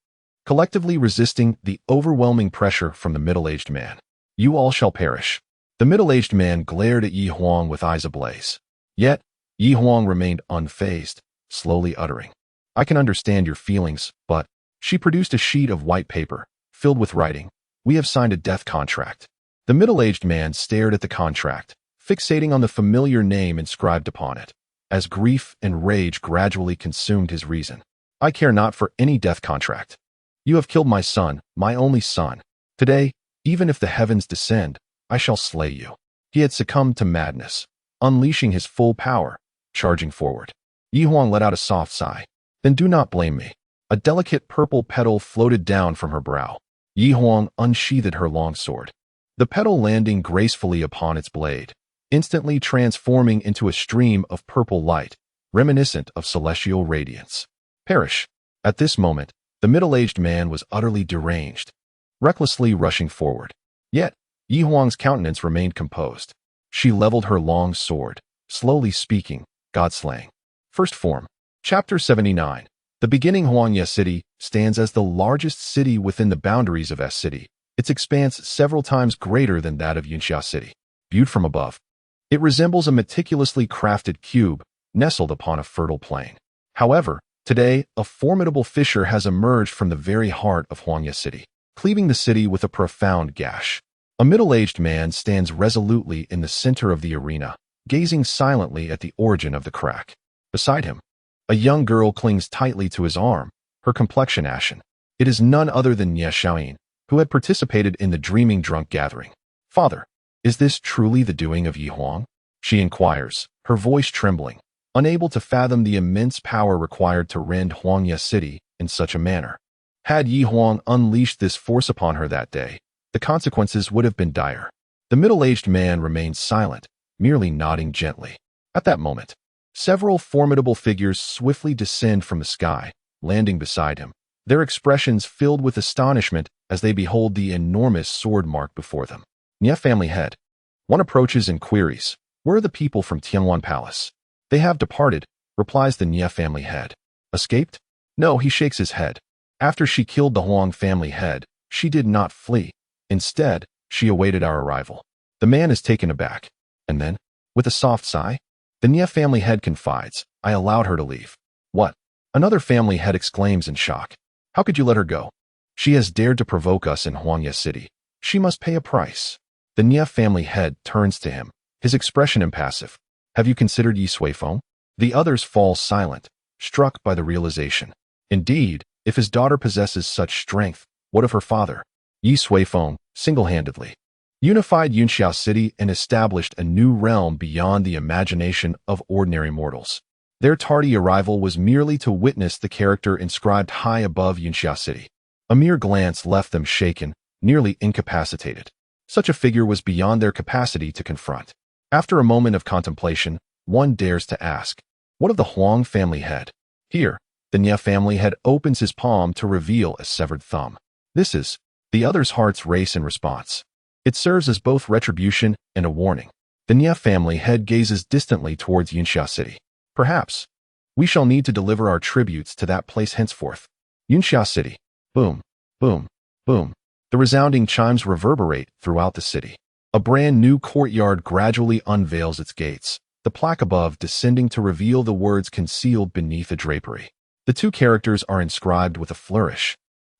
collectively resisting the overwhelming pressure from the middle-aged man. You all shall perish. The middle-aged man glared at Ye Huang with eyes ablaze. Yet, Ye Huang remained unfazed, slowly uttering, I can understand your feelings, but... She produced a sheet of white paper, filled with writing. We have signed a death contract. The middle-aged man stared at the contract, fixating on the familiar name inscribed upon it, as grief and rage gradually consumed his reason. I care not for any death contract. You have killed my son, my only son. Today, even if the heavens descend, I shall slay you. He had succumbed to madness, unleashing his full power, charging forward. Ye Huang let out a soft sigh. Then do not blame me. A delicate purple petal floated down from her brow. Ye Huang unsheathed her long sword, the petal landing gracefully upon its blade, instantly transforming into a stream of purple light, reminiscent of celestial radiance. Perish. At this moment, the middle-aged man was utterly deranged, recklessly rushing forward. Yet, Ye Huang's countenance remained composed. She leveled her long sword, slowly speaking, God-slaying. First form. Chapter 79. The beginning Huangye City stands as the largest city within the boundaries of S City, its expanse several times greater than that of Yunxiao City. Viewed from above, it resembles a meticulously crafted cube nestled upon a fertile plain. However, today, a formidable fissure has emerged from the very heart of Huangye City, cleaving the city with a profound gash. A middle-aged man stands resolutely in the center of the arena, gazing silently at the origin of the crack. Beside him, a young girl clings tightly to his arm, her complexion ashen. It is none other than Ye Suifeng, who had participated in the dreaming drunk gathering. Father, is this truly the doing of Ye Huang? She inquires, her voice trembling, unable to fathom the immense power required to rend Huangye City in such a manner. Had Ye Huang unleashed this force upon her that day, the consequences would have been dire. The middle-aged man remained silent, merely nodding gently. At that moment, several formidable figures swiftly descend from the sky, landing beside him, their expressions filled with astonishment as they behold the enormous sword mark before them. Ye family head. One approaches and queries, where are the people from Tianluan Palace? They have departed, replies the Ye family head. Escaped? No, he shakes his head. After she killed the Huang family head, she did not flee. Instead, she awaited our arrival. The man is taken aback. And then, with a soft sigh, the Ye family head confides, I allowed her to leave. What? Another family head exclaims in shock. How could you let her go? She has dared to provoke us in Huangye City. She must pay a price. The Ye family head turns to him, his expression impassive. Have you considered Ye Suifeng? The others fall silent, struck by the realization. Indeed, if his daughter possesses such strength, what of her father? Ye Suifeng, single-handedly unified Yunxiao city and established a new realm beyond the imagination of ordinary mortals. Their tardy arrival was merely to witness the character inscribed high above Yunxiao city. A mere glance left them shaken, nearly incapacitated. Such a figure was beyond their capacity to confront. After a moment of contemplation, one dares to ask, what of the Huang family head? Here, the Ye family head opens his palm to reveal a severed thumb. This is, the other's hearts race in response. It serves as both retribution and a warning. The Ye family head gazes distantly towards Yunxiao city. Perhaps, we shall need to deliver our tributes to that place henceforth. Yunxiao city. Boom, boom, boom. The resounding chimes reverberate throughout the city. A brand new courtyard gradually unveils its gates, the plaque above descending to reveal the words concealed beneath a drapery. The two characters are inscribed with a flourish.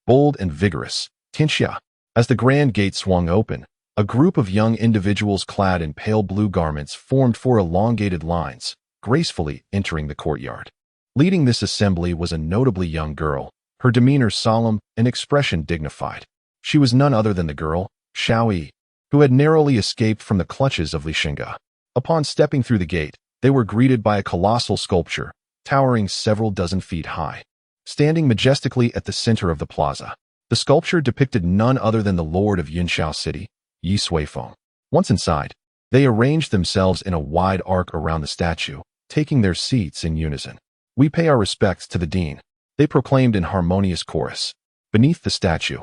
Bold and vigorous, Tianxia. As the grand gate swung open, a group of young individuals clad in pale blue garments formed four elongated lines, gracefully entering the courtyard. Leading this assembly was a notably young girl, her demeanor solemn and expression dignified. She was none other than the girl, Xiaoyi, who had narrowly escaped from the clutches of Li Xinga. Upon stepping through the gate, they were greeted by a colossal sculpture, towering several dozen feet high. Standing majestically at the center of the plaza, the sculpture depicted none other than the lord of Yunxiao city, Ye Suifeng. Once inside, they arranged themselves in a wide arc around the statue, taking their seats in unison. We pay our respects to the dean, they proclaimed in harmonious chorus. Beneath the statue,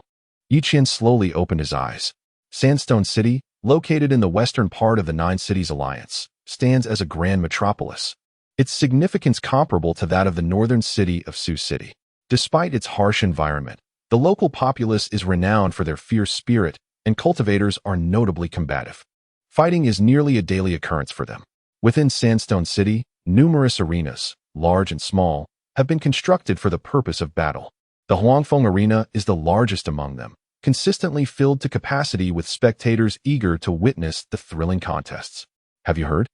Yi Qian slowly opened his eyes. Sandstone City, located in the western part of the Nine Cities Alliance, stands as a grand metropolis. Its significance comparable to that of the northern city of Sioux City. Despite its harsh environment, the local populace is renowned for their fierce spirit, and cultivators are notably combative. Fighting is nearly a daily occurrence for them. Within Sandstone City, numerous arenas, large and small, have been constructed for the purpose of battle. The Huangfeng Arena is the largest among them, consistently filled to capacity with spectators eager to witness the thrilling contests. Have you heard?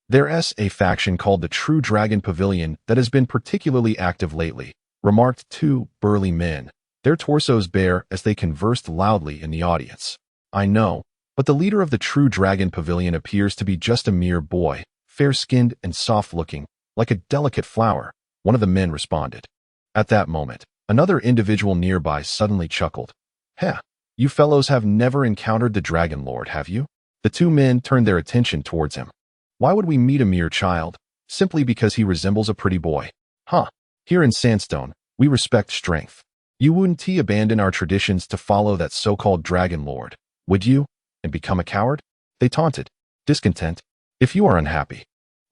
There's a faction called the True Dragon Pavilion that has been particularly active lately, remarked two burly men, their torsos bare as they conversed loudly in the audience. I know, but the leader of the True Dragon Pavilion appears to be just a mere boy, fair-skinned and soft-looking, like a delicate flower, one of the men responded. At that moment, another individual nearby suddenly chuckled. Heh, you fellows have never encountered the Dragon Lord, have you? The two men turned their attention towards him. Why would we meet a mere child, simply because he resembles a pretty boy? Huh, here in Sandstone, we respect strength. You wouldn't abandon our traditions to follow that so-called Dragon Lord, would you, and become a coward? They taunted. Discontent? If you are unhappy,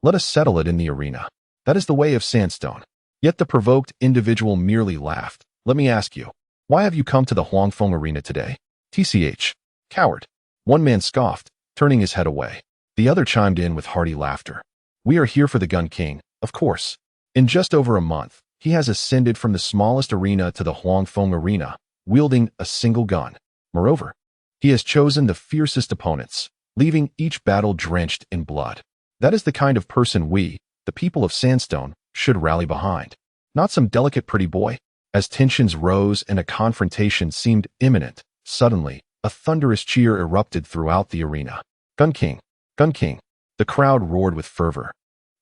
let us settle it in the arena. That is the way of Sandstone. Yet the provoked individual merely laughed. Let me ask you, why have you come to the Huangfeng Arena today? TCH. Coward. One man scoffed, turning his head away. The other chimed in with hearty laughter. We are here for the Gun King, of course. In just over a month, he has ascended from the smallest arena to the Huangfeng Arena, wielding a single gun. Moreover, he has chosen the fiercest opponents, leaving each battle drenched in blood. That is the kind of person we, the people of Sandstone, should rally behind. Not some delicate pretty boy. As tensions rose and a confrontation seemed imminent, suddenly, a thunderous cheer erupted throughout the arena. Gun King! Gun King! The crowd roared with fervor.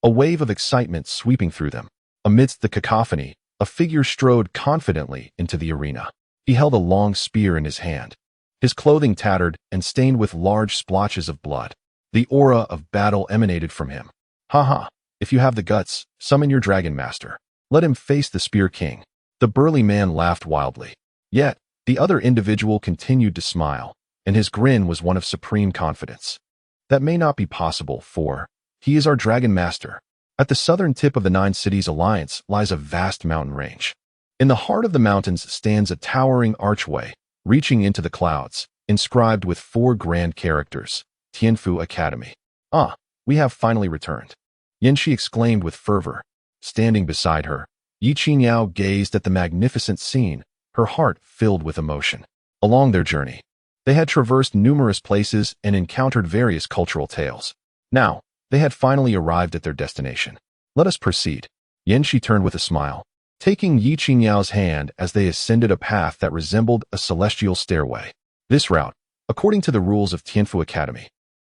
A wave of excitement sweeping through them. Amidst the cacophony, a figure strode confidently into the arena. He held a long spear in his hand. His clothing tattered and stained with large splotches of blood. The aura of battle emanated from him. Ha ha! If you have the guts, summon your Dragon Master. Let him face the Spear King. The burly man laughed wildly. Yet, the other individual continued to smile, and his grin was one of supreme confidence. That may not be possible, for he is our Dragon Master. At the southern tip of the Nine Cities Alliance lies a vast mountain range. In the heart of the mountains stands a towering archway, reaching into the clouds, inscribed with four grand characters, Tianfu Academy. Ah, we have finally returned. Yanxi exclaimed with fervor. Standing beside her, Yi Qinyao gazed at the magnificent scene, her heart filled with emotion. Along their journey, they had traversed numerous places and encountered various cultural tales. Now, they had finally arrived at their destination. Let us proceed. Yanxi turned with a smile, taking Yi Qingyao's hand as they ascended a path that resembled a celestial stairway. This route, according to the rules of Tianfu Academy,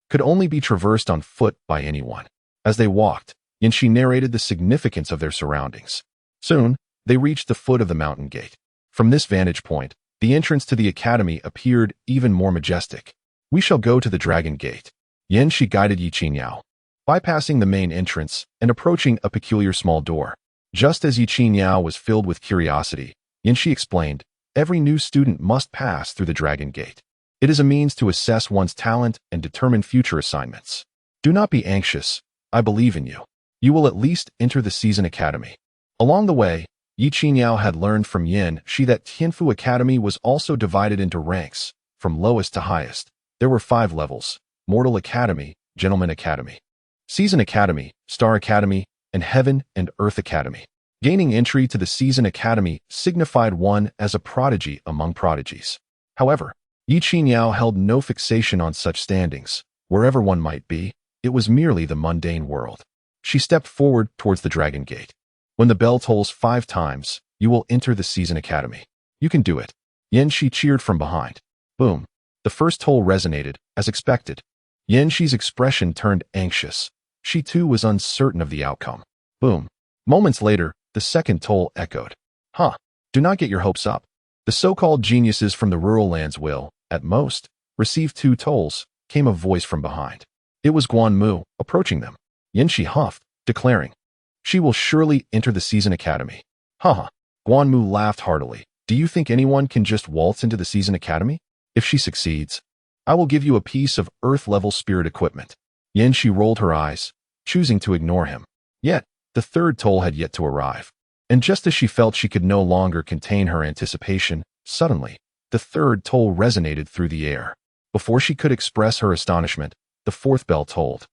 could only be traversed on foot by anyone. As they walked, Yanxi narrated the significance of their surroundings. Soon, they reached the foot of the mountain gate. From this vantage point, the entrance to the academy appeared even more majestic. We shall go to the Dragon Gate. Yanxi guided Yi Qingyao, bypassing the main entrance and approaching a peculiar small door. Just as Yi Qingyao was filled with curiosity, Yanxi explained, every new student must pass through the Dragon Gate. It is a means to assess one's talent and determine future assignments. Do not be anxious. I believe in you. You will at least enter the Season Academy. Along the way, Yi Qingyao had learned from Yanxi that Tianfu Academy was also divided into ranks, from lowest to highest. There were 5 levels: Mortal Academy, Gentleman Academy, Season Academy, Star Academy, and Heaven and Earth Academy. Gaining entry to the Season Academy signified one as a prodigy among prodigies. However, Yi Qingyao held no fixation on such standings. Wherever one might be, it was merely the mundane world. She stepped forward towards the Dragon Gate. When the bell tolls 5 times, you will enter the Season Academy. You can do it. Yanxi cheered from behind. Boom. The first toll resonated, as expected. Yanxi's expression turned anxious. She too was uncertain of the outcome. Boom. Moments later, the second toll echoed. Huh. Do not get your hopes up. The so-called geniuses from the rural lands will, at most, receive 2 tolls, came a voice from behind. It was Guan Mu, approaching them. Yanxi huffed, declaring, she will surely enter the Season Academy. Haha. Guan Mu laughed heartily. Do you think anyone can just waltz into the Season Academy? If she succeeds, I will give you a piece of Earth-level spirit equipment. Yanxi rolled her eyes, choosing to ignore him. Yet, the third toll had yet to arrive. And just as she felt she could no longer contain her anticipation, suddenly, the third toll resonated through the air. Before she could express her astonishment, the 4th bell tolled,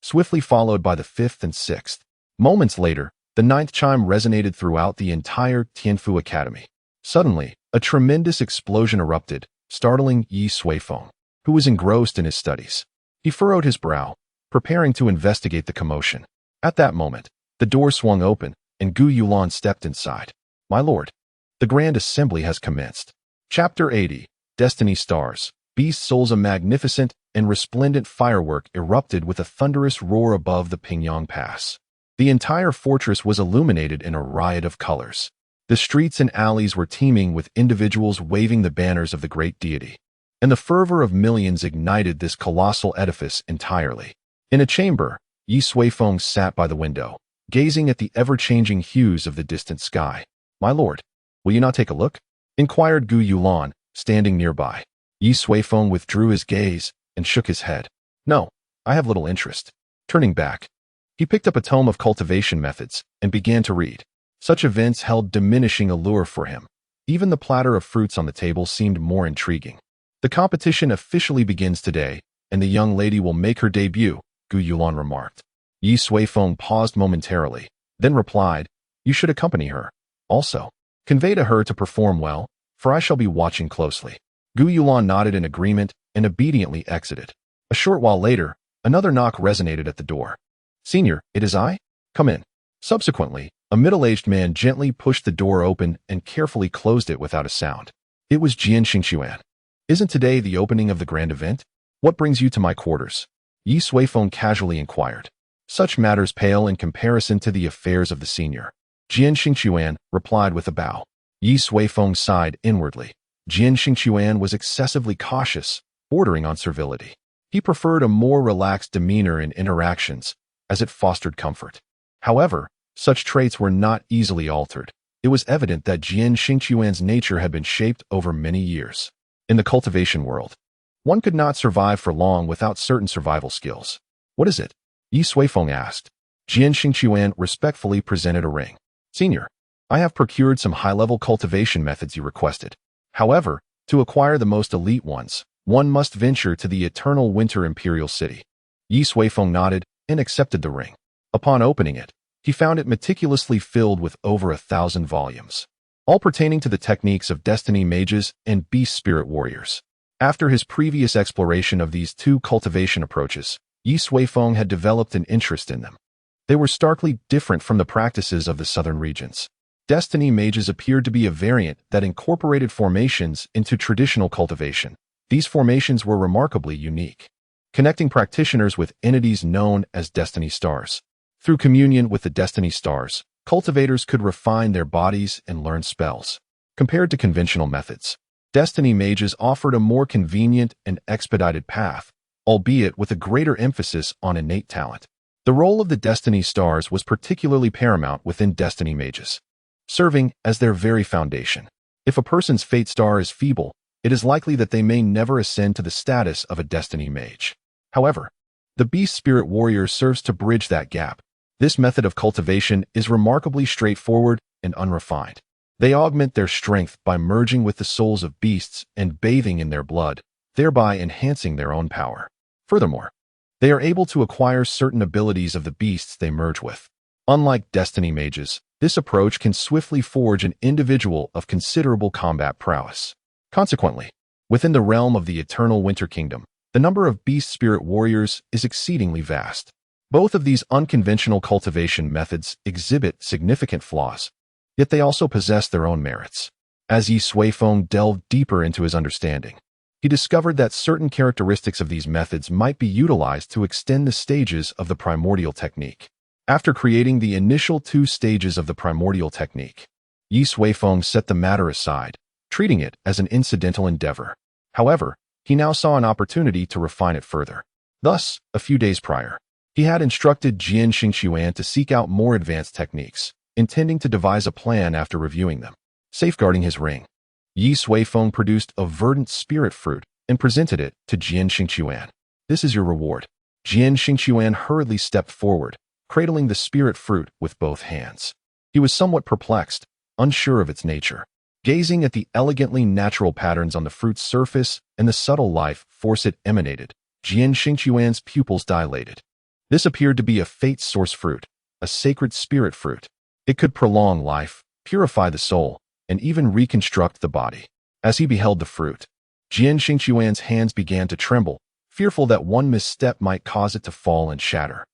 swiftly followed by the 5th and 6th. Moments later, the 9th chime resonated throughout the entire Tianfu Academy. Suddenly, a tremendous explosion erupted, startling Ye Suifeng, who was engrossed in his studies. He furrowed his brow, preparing to investigate the commotion. At that moment, the door swung open, and Gu Yulan stepped inside. My lord, the Grand Assembly has commenced. Chapter 80, Destiny Stars. Beast Souls. A magnificent and resplendent firework erupted with a thunderous roar above the Pingyang Pass. The entire fortress was illuminated in a riot of colors. The streets and alleys were teeming with individuals waving the banners of the great deity, and the fervor of millions ignited this colossal edifice entirely. In a chamber, Ye Suifeng sat by the window, gazing at the ever-changing hues of the distant sky. My lord, will you not take a look? Inquired Gu Yulan, standing nearby. Ye Suifeng withdrew his gaze and shook his head. No, I have little interest. Turning back, he picked up a tome of cultivation methods and began to read. Such events held diminishing allure for him. Even the platter of fruits on the table seemed more intriguing. The competition officially begins today, and the young lady will make her debut, Gu Yulan remarked. Ye Suifeng paused momentarily, then replied, you should accompany her. Also, convey to her to perform well, for I shall be watching closely. Gu Yulan nodded in agreement and obediently exited. A short while later, another knock resonated at the door. Senior, it is I? Come in. Subsequently, a middle-aged man gently pushed the door open and carefully closed it without a sound. It was Jian Xingxuan. Isn't today the opening of the grand event? What brings you to my quarters? Ye Suifeng casually inquired. Such matters pale in comparison to the affairs of the senior. Jian Xingxuan replied with a bow. Ye Suifeng sighed inwardly. Jian Xingxuan was excessively cautious, bordering on servility. He preferred a more relaxed demeanor in interactions, as it fostered comfort. However, such traits were not easily altered. It was evident that Jian Xingxuan's nature had been shaped over many years. In the cultivation world, one could not survive for long without certain survival skills. What is it? Ye Suifeng asked. Jian Xingxuan respectfully presented a ring. Senior, I have procured some high-level cultivation methods you requested. However, to acquire the most elite ones, one must venture to the eternal winter imperial city. Ye Suifeng nodded and accepted the ring. Upon opening it, he found it meticulously filled with over 1,000 volumes, all pertaining to the techniques of destiny mages and beast spirit warriors. After his previous exploration of these 2 cultivation approaches, Ye Suifeng had developed an interest in them. They were starkly different from the practices of the southern regions. Destiny mages appeared to be a variant that incorporated formations into traditional cultivation. These formations were remarkably unique, connecting practitioners with entities known as destiny stars. Through communion with the destiny stars, cultivators could refine their bodies and learn spells. Compared to conventional methods, destiny mages offered a more convenient and expedited path, albeit with a greater emphasis on innate talent. The role of the destiny stars was particularly paramount within destiny mages, serving as their very foundation. If a person's fate star is feeble, it is likely that they may never ascend to the status of a destiny mage. However, the beast spirit warrior serves to bridge that gap. This method of cultivation is remarkably straightforward and unrefined. They augment their strength by merging with the souls of beasts and bathing in their blood, thereby enhancing their own power. Furthermore, they are able to acquire certain abilities of the beasts they merge with. Unlike destiny mages, this approach can swiftly forge an individual of considerable combat prowess. Consequently, within the realm of the Eternal Winter Kingdom, the number of beast spirit warriors is exceedingly vast. Both of these unconventional cultivation methods exhibit significant flaws, yet they also possess their own merits. As Ye Suifeng delved deeper into his understanding, he discovered that certain characteristics of these methods might be utilized to extend the stages of the primordial technique. After creating the initial 2 stages of the primordial technique, Ye Suifeng set the matter aside, treating it as an incidental endeavor. However, he now saw an opportunity to refine it further. Thus, a few days prior, he had instructed Jian Xingxuan to seek out more advanced techniques, intending to devise a plan after reviewing them. Safeguarding his ring, Ye Suifeng produced a verdant spirit fruit and presented it to Jian Xingxuan. "This is your reward." Jian Xingxuan hurriedly stepped forward, cradling the spirit fruit with both hands. He was somewhat perplexed, unsure of its nature. Gazing at the elegantly natural patterns on the fruit's surface and the subtle life force it emanated, Jian Xingxuan's pupils dilated. This appeared to be a fate source fruit, a sacred spirit fruit. It could prolong life, purify the soul, and even reconstruct the body. As he beheld the fruit, Jian Xingxuan's hands began to tremble, fearful that one misstep might cause it to fall and shatter.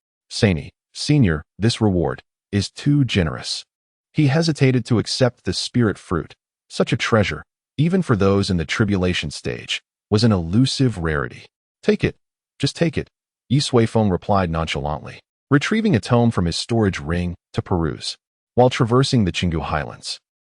Senior, this reward is too generous." He hesitated to accept the spirit fruit. Such a treasure, even for those in the tribulation stage, was an elusive rarity. "Take it. Just take it," Ye Suifeng replied nonchalantly, retrieving a tome from his storage ring to peruse. While traversing the Qinggu Highlands,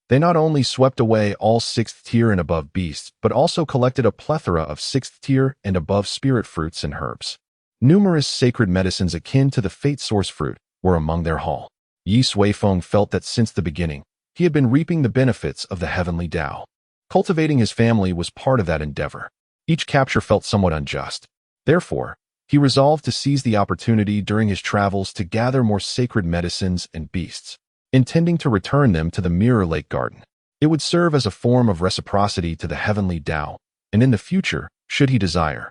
they not only swept away all 6th tier and above beasts, but also collected a plethora of 6th tier and above spirit fruits and herbs. Numerous sacred medicines akin to the fate source fruit were among their haul. Ye Suifeng felt that since the beginning, he had been reaping the benefits of the heavenly Dao. Cultivating his family was part of that endeavor. Each capture felt somewhat unjust. Therefore, he resolved to seize the opportunity during his travels to gather more sacred medicines and beasts, intending to return them to the Mirror Lake Garden. It would serve as a form of reciprocity to the heavenly Dao, and in the future, should he desire,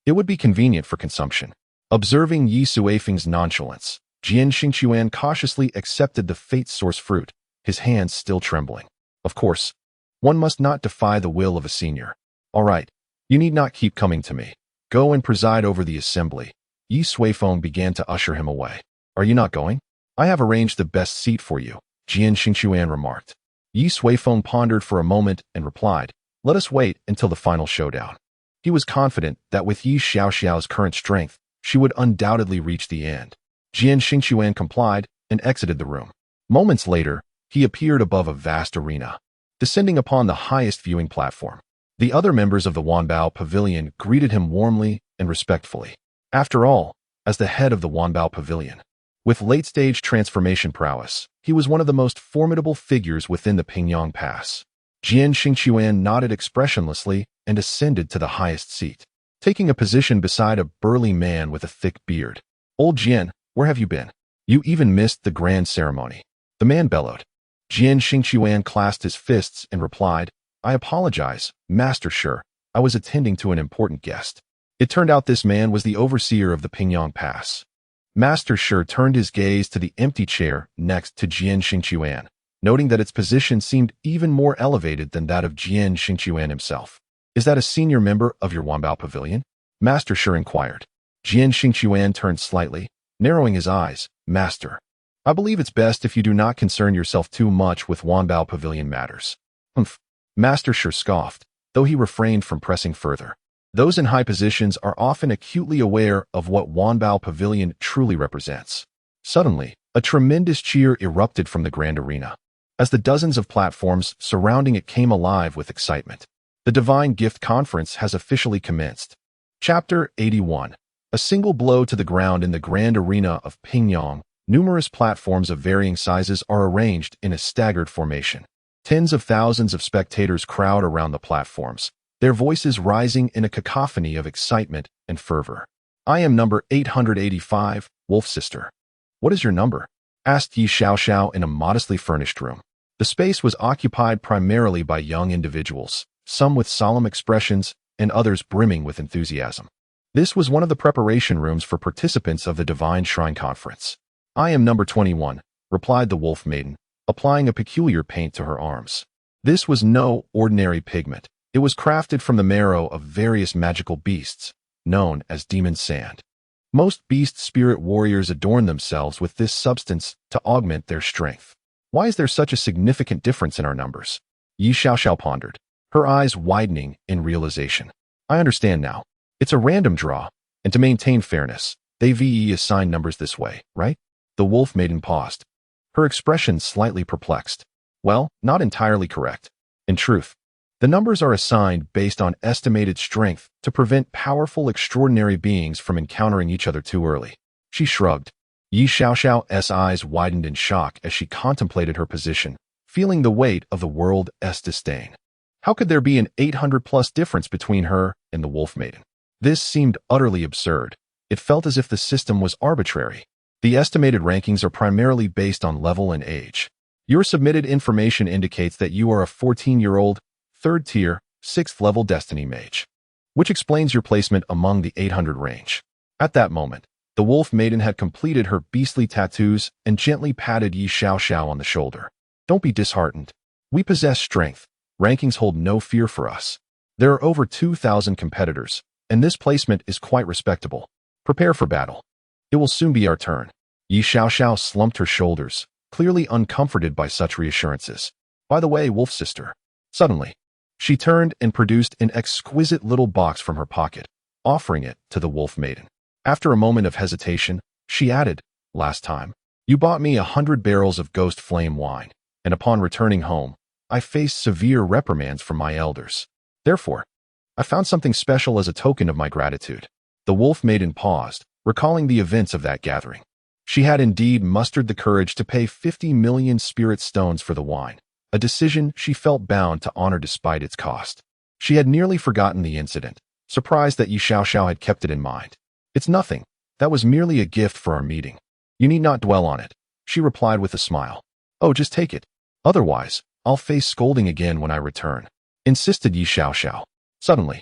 it would be convenient for consumption. Observing Ye Suifeng's nonchalance, Jian Xingxuan cautiously accepted the fate source fruit, his hands still trembling. Of course, one must not defy the will of a senior. "All right, you need not keep coming to me. Go and preside over the assembly." Ye Suifeng began to usher him away. "Are you not going? I have arranged the best seat for you," Jian Xingxuan remarked. Ye Suifeng pondered for a moment and replied, "Let us wait until the final showdown." He was confident that with Ye Xiaoxiao's current strength, she would undoubtedly reach the end. Jian Xingxuan complied and exited the room. Moments later, he appeared above a vast arena, descending upon the highest viewing platform. The other members of the Wanbao Pavilion greeted him warmly and respectfully. After all, as the head of the Wanbao Pavilion, with late-stage transformation prowess, he was one of the most formidable figures within the Pingyang Pass. Jian Xingxuan nodded expressionlessly and ascended to the highest seat, taking a position beside a burly man with a thick beard. "Old Jian, where have you been? You even missed the grand ceremony," the man bellowed. Jian Xingxuan clasped his fists and replied, "I apologize, Master Shi. I was attending to an important guest." It turned out this man was the overseer of the Pingyang Pass. Master Shi turned his gaze to the empty chair next to Jian Xingxuan, noting that its position seemed even more elevated than that of Jian Xingxuan himself. "Is that a senior member of your Wanbao Pavilion?" Master Shi inquired. Jian Xingxuan turned slightly, narrowing his eyes, Master, I believe it's best if you do not concern yourself too much with Wanbao Pavilion matters. Humph. Master sure scoffed, though he refrained from pressing further. Those in high positions are often acutely aware of what Wanbao Pavilion truly represents. Suddenly, a tremendous cheer erupted from the grand arena, as the dozens of platforms surrounding it came alive with excitement. The Divine Gift Conference has officially commenced. Chapter 81. A single blow to the ground in the grand arena of Pingyang. Numerous platforms of varying sizes are arranged in a staggered formation. Tens of thousands of spectators crowd around the platforms, their voices rising in a cacophony of excitement and fervor. I am number 885, Wolf Sister. What is your number? Asked Ye Suifeng in a modestly furnished room. The space was occupied primarily by young individuals, some with solemn expressions and others brimming with enthusiasm. This was one of the preparation rooms for participants of the Divine Shrine Conference. I am number 21, replied the Wolf Maiden, applying a peculiar paint to her arms. This was no ordinary pigment. It was crafted from the marrow of various magical beasts, known as demon sand. Most beast spirit warriors adorn themselves with this substance to augment their strength. Why is there such a significant difference in our numbers? Ye Suifeng pondered, her eyes widening in realization. I understand now. It's a random draw, and to maintain fairness, they assign numbers this way, right? The Wolf Maiden paused, her expression slightly perplexed. Well, not entirely correct. In truth, the numbers are assigned based on estimated strength to prevent powerful, extraordinary beings from encountering each other too early. She shrugged. Ye Suifeng's eyes widened in shock as she contemplated her position, feeling the weight of the world's disdain. How could there be an 800+ difference between her and the Wolf Maiden? This seemed utterly absurd. It felt as if the system was arbitrary. The estimated rankings are primarily based on level and age. Your submitted information indicates that you are a 14-year-old, 3rd tier, 6th level Destiny Mage, which explains your placement among the 800 range. At that moment, the Wolf Maiden had completed her beastly tattoos and gently patted Ye Suifeng on the shoulder. Don't be disheartened. We possess strength. Rankings hold no fear for us. There are over 2,000 competitors, and this placement is quite respectable. Prepare for battle. It will soon be our turn. Ye Suifeng slumped her shoulders, clearly uncomforted by such reassurances. By the way, Wolf Sister. Suddenly, she turned and produced an exquisite little box from her pocket, offering it to the Wolf Maiden. After a moment of hesitation, she added, last time, you bought me 100 barrels of ghost flame wine, and upon returning home, I faced severe reprimands from my elders. Therefore, I found something special as a token of my gratitude. The Wolf Maiden paused, recalling the events of that gathering. She had indeed mustered the courage to pay 50 million spirit stones for the wine, a decision she felt bound to honor despite its cost. She had nearly forgotten the incident, surprised that Ye Suifeng had kept it in mind. It's nothing. That was merely a gift for our meeting. You need not dwell on it, she replied with a smile. Oh, just take it. Otherwise, I'll face scolding again when I return, insisted Ye Suifeng. Suddenly,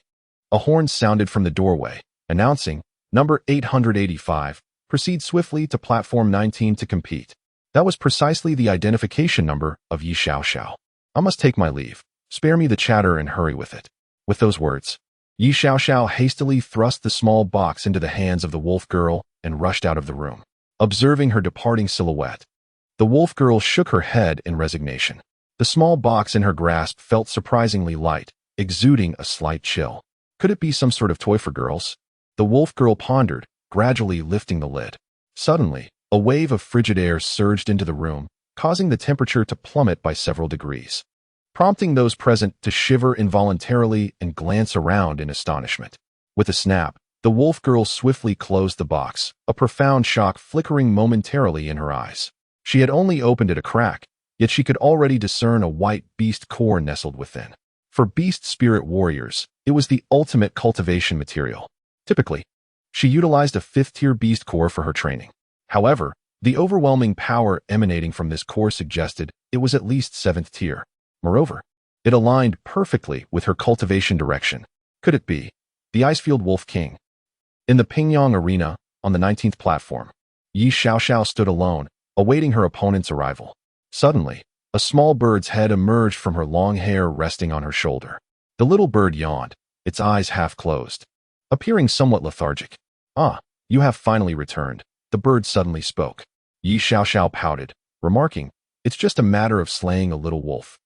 a horn sounded from the doorway, announcing, number 885, proceed swiftly to platform 19 to compete. That was precisely the identification number of Ye Suifeng. I must take my leave. Spare me the chatter and hurry with it. With those words, Ye Suifeng hastily thrust the small box into the hands of the wolf girl and rushed out of the room. Observing her departing silhouette, the wolf girl shook her head in resignation. The small box in her grasp felt surprisingly light, exuding a slight chill. Could it be some sort of toy for girls? The wolf girl pondered, gradually lifting the lid. Suddenly, a wave of frigid air surged into the room, causing the temperature to plummet by several degrees, prompting those present to shiver involuntarily and glance around in astonishment. With a snap, the wolf girl swiftly closed the box, a profound shock flickering momentarily in her eyes. She had only opened it a crack, yet she could already discern a white beast core nestled within. For beast spirit warriors, it was the ultimate cultivation material. Typically, she utilized a 5th-tier beast core for her training. However, the overwhelming power emanating from this core suggested it was at least 7th tier. Moreover, it aligned perfectly with her cultivation direction. Could it be the Icefield Wolf King? In the Pingyang arena, on the 19th platform, Ye Suifeng stood alone, awaiting her opponent's arrival. Suddenly, a small bird's head emerged from her long hair resting on her shoulder. The little bird yawned, its eyes half closed, appearing somewhat lethargic. Ah, you have finally returned, the bird suddenly spoke. Ye Suifeng pouted, remarking, "It's just a matter of slaying a little wolf.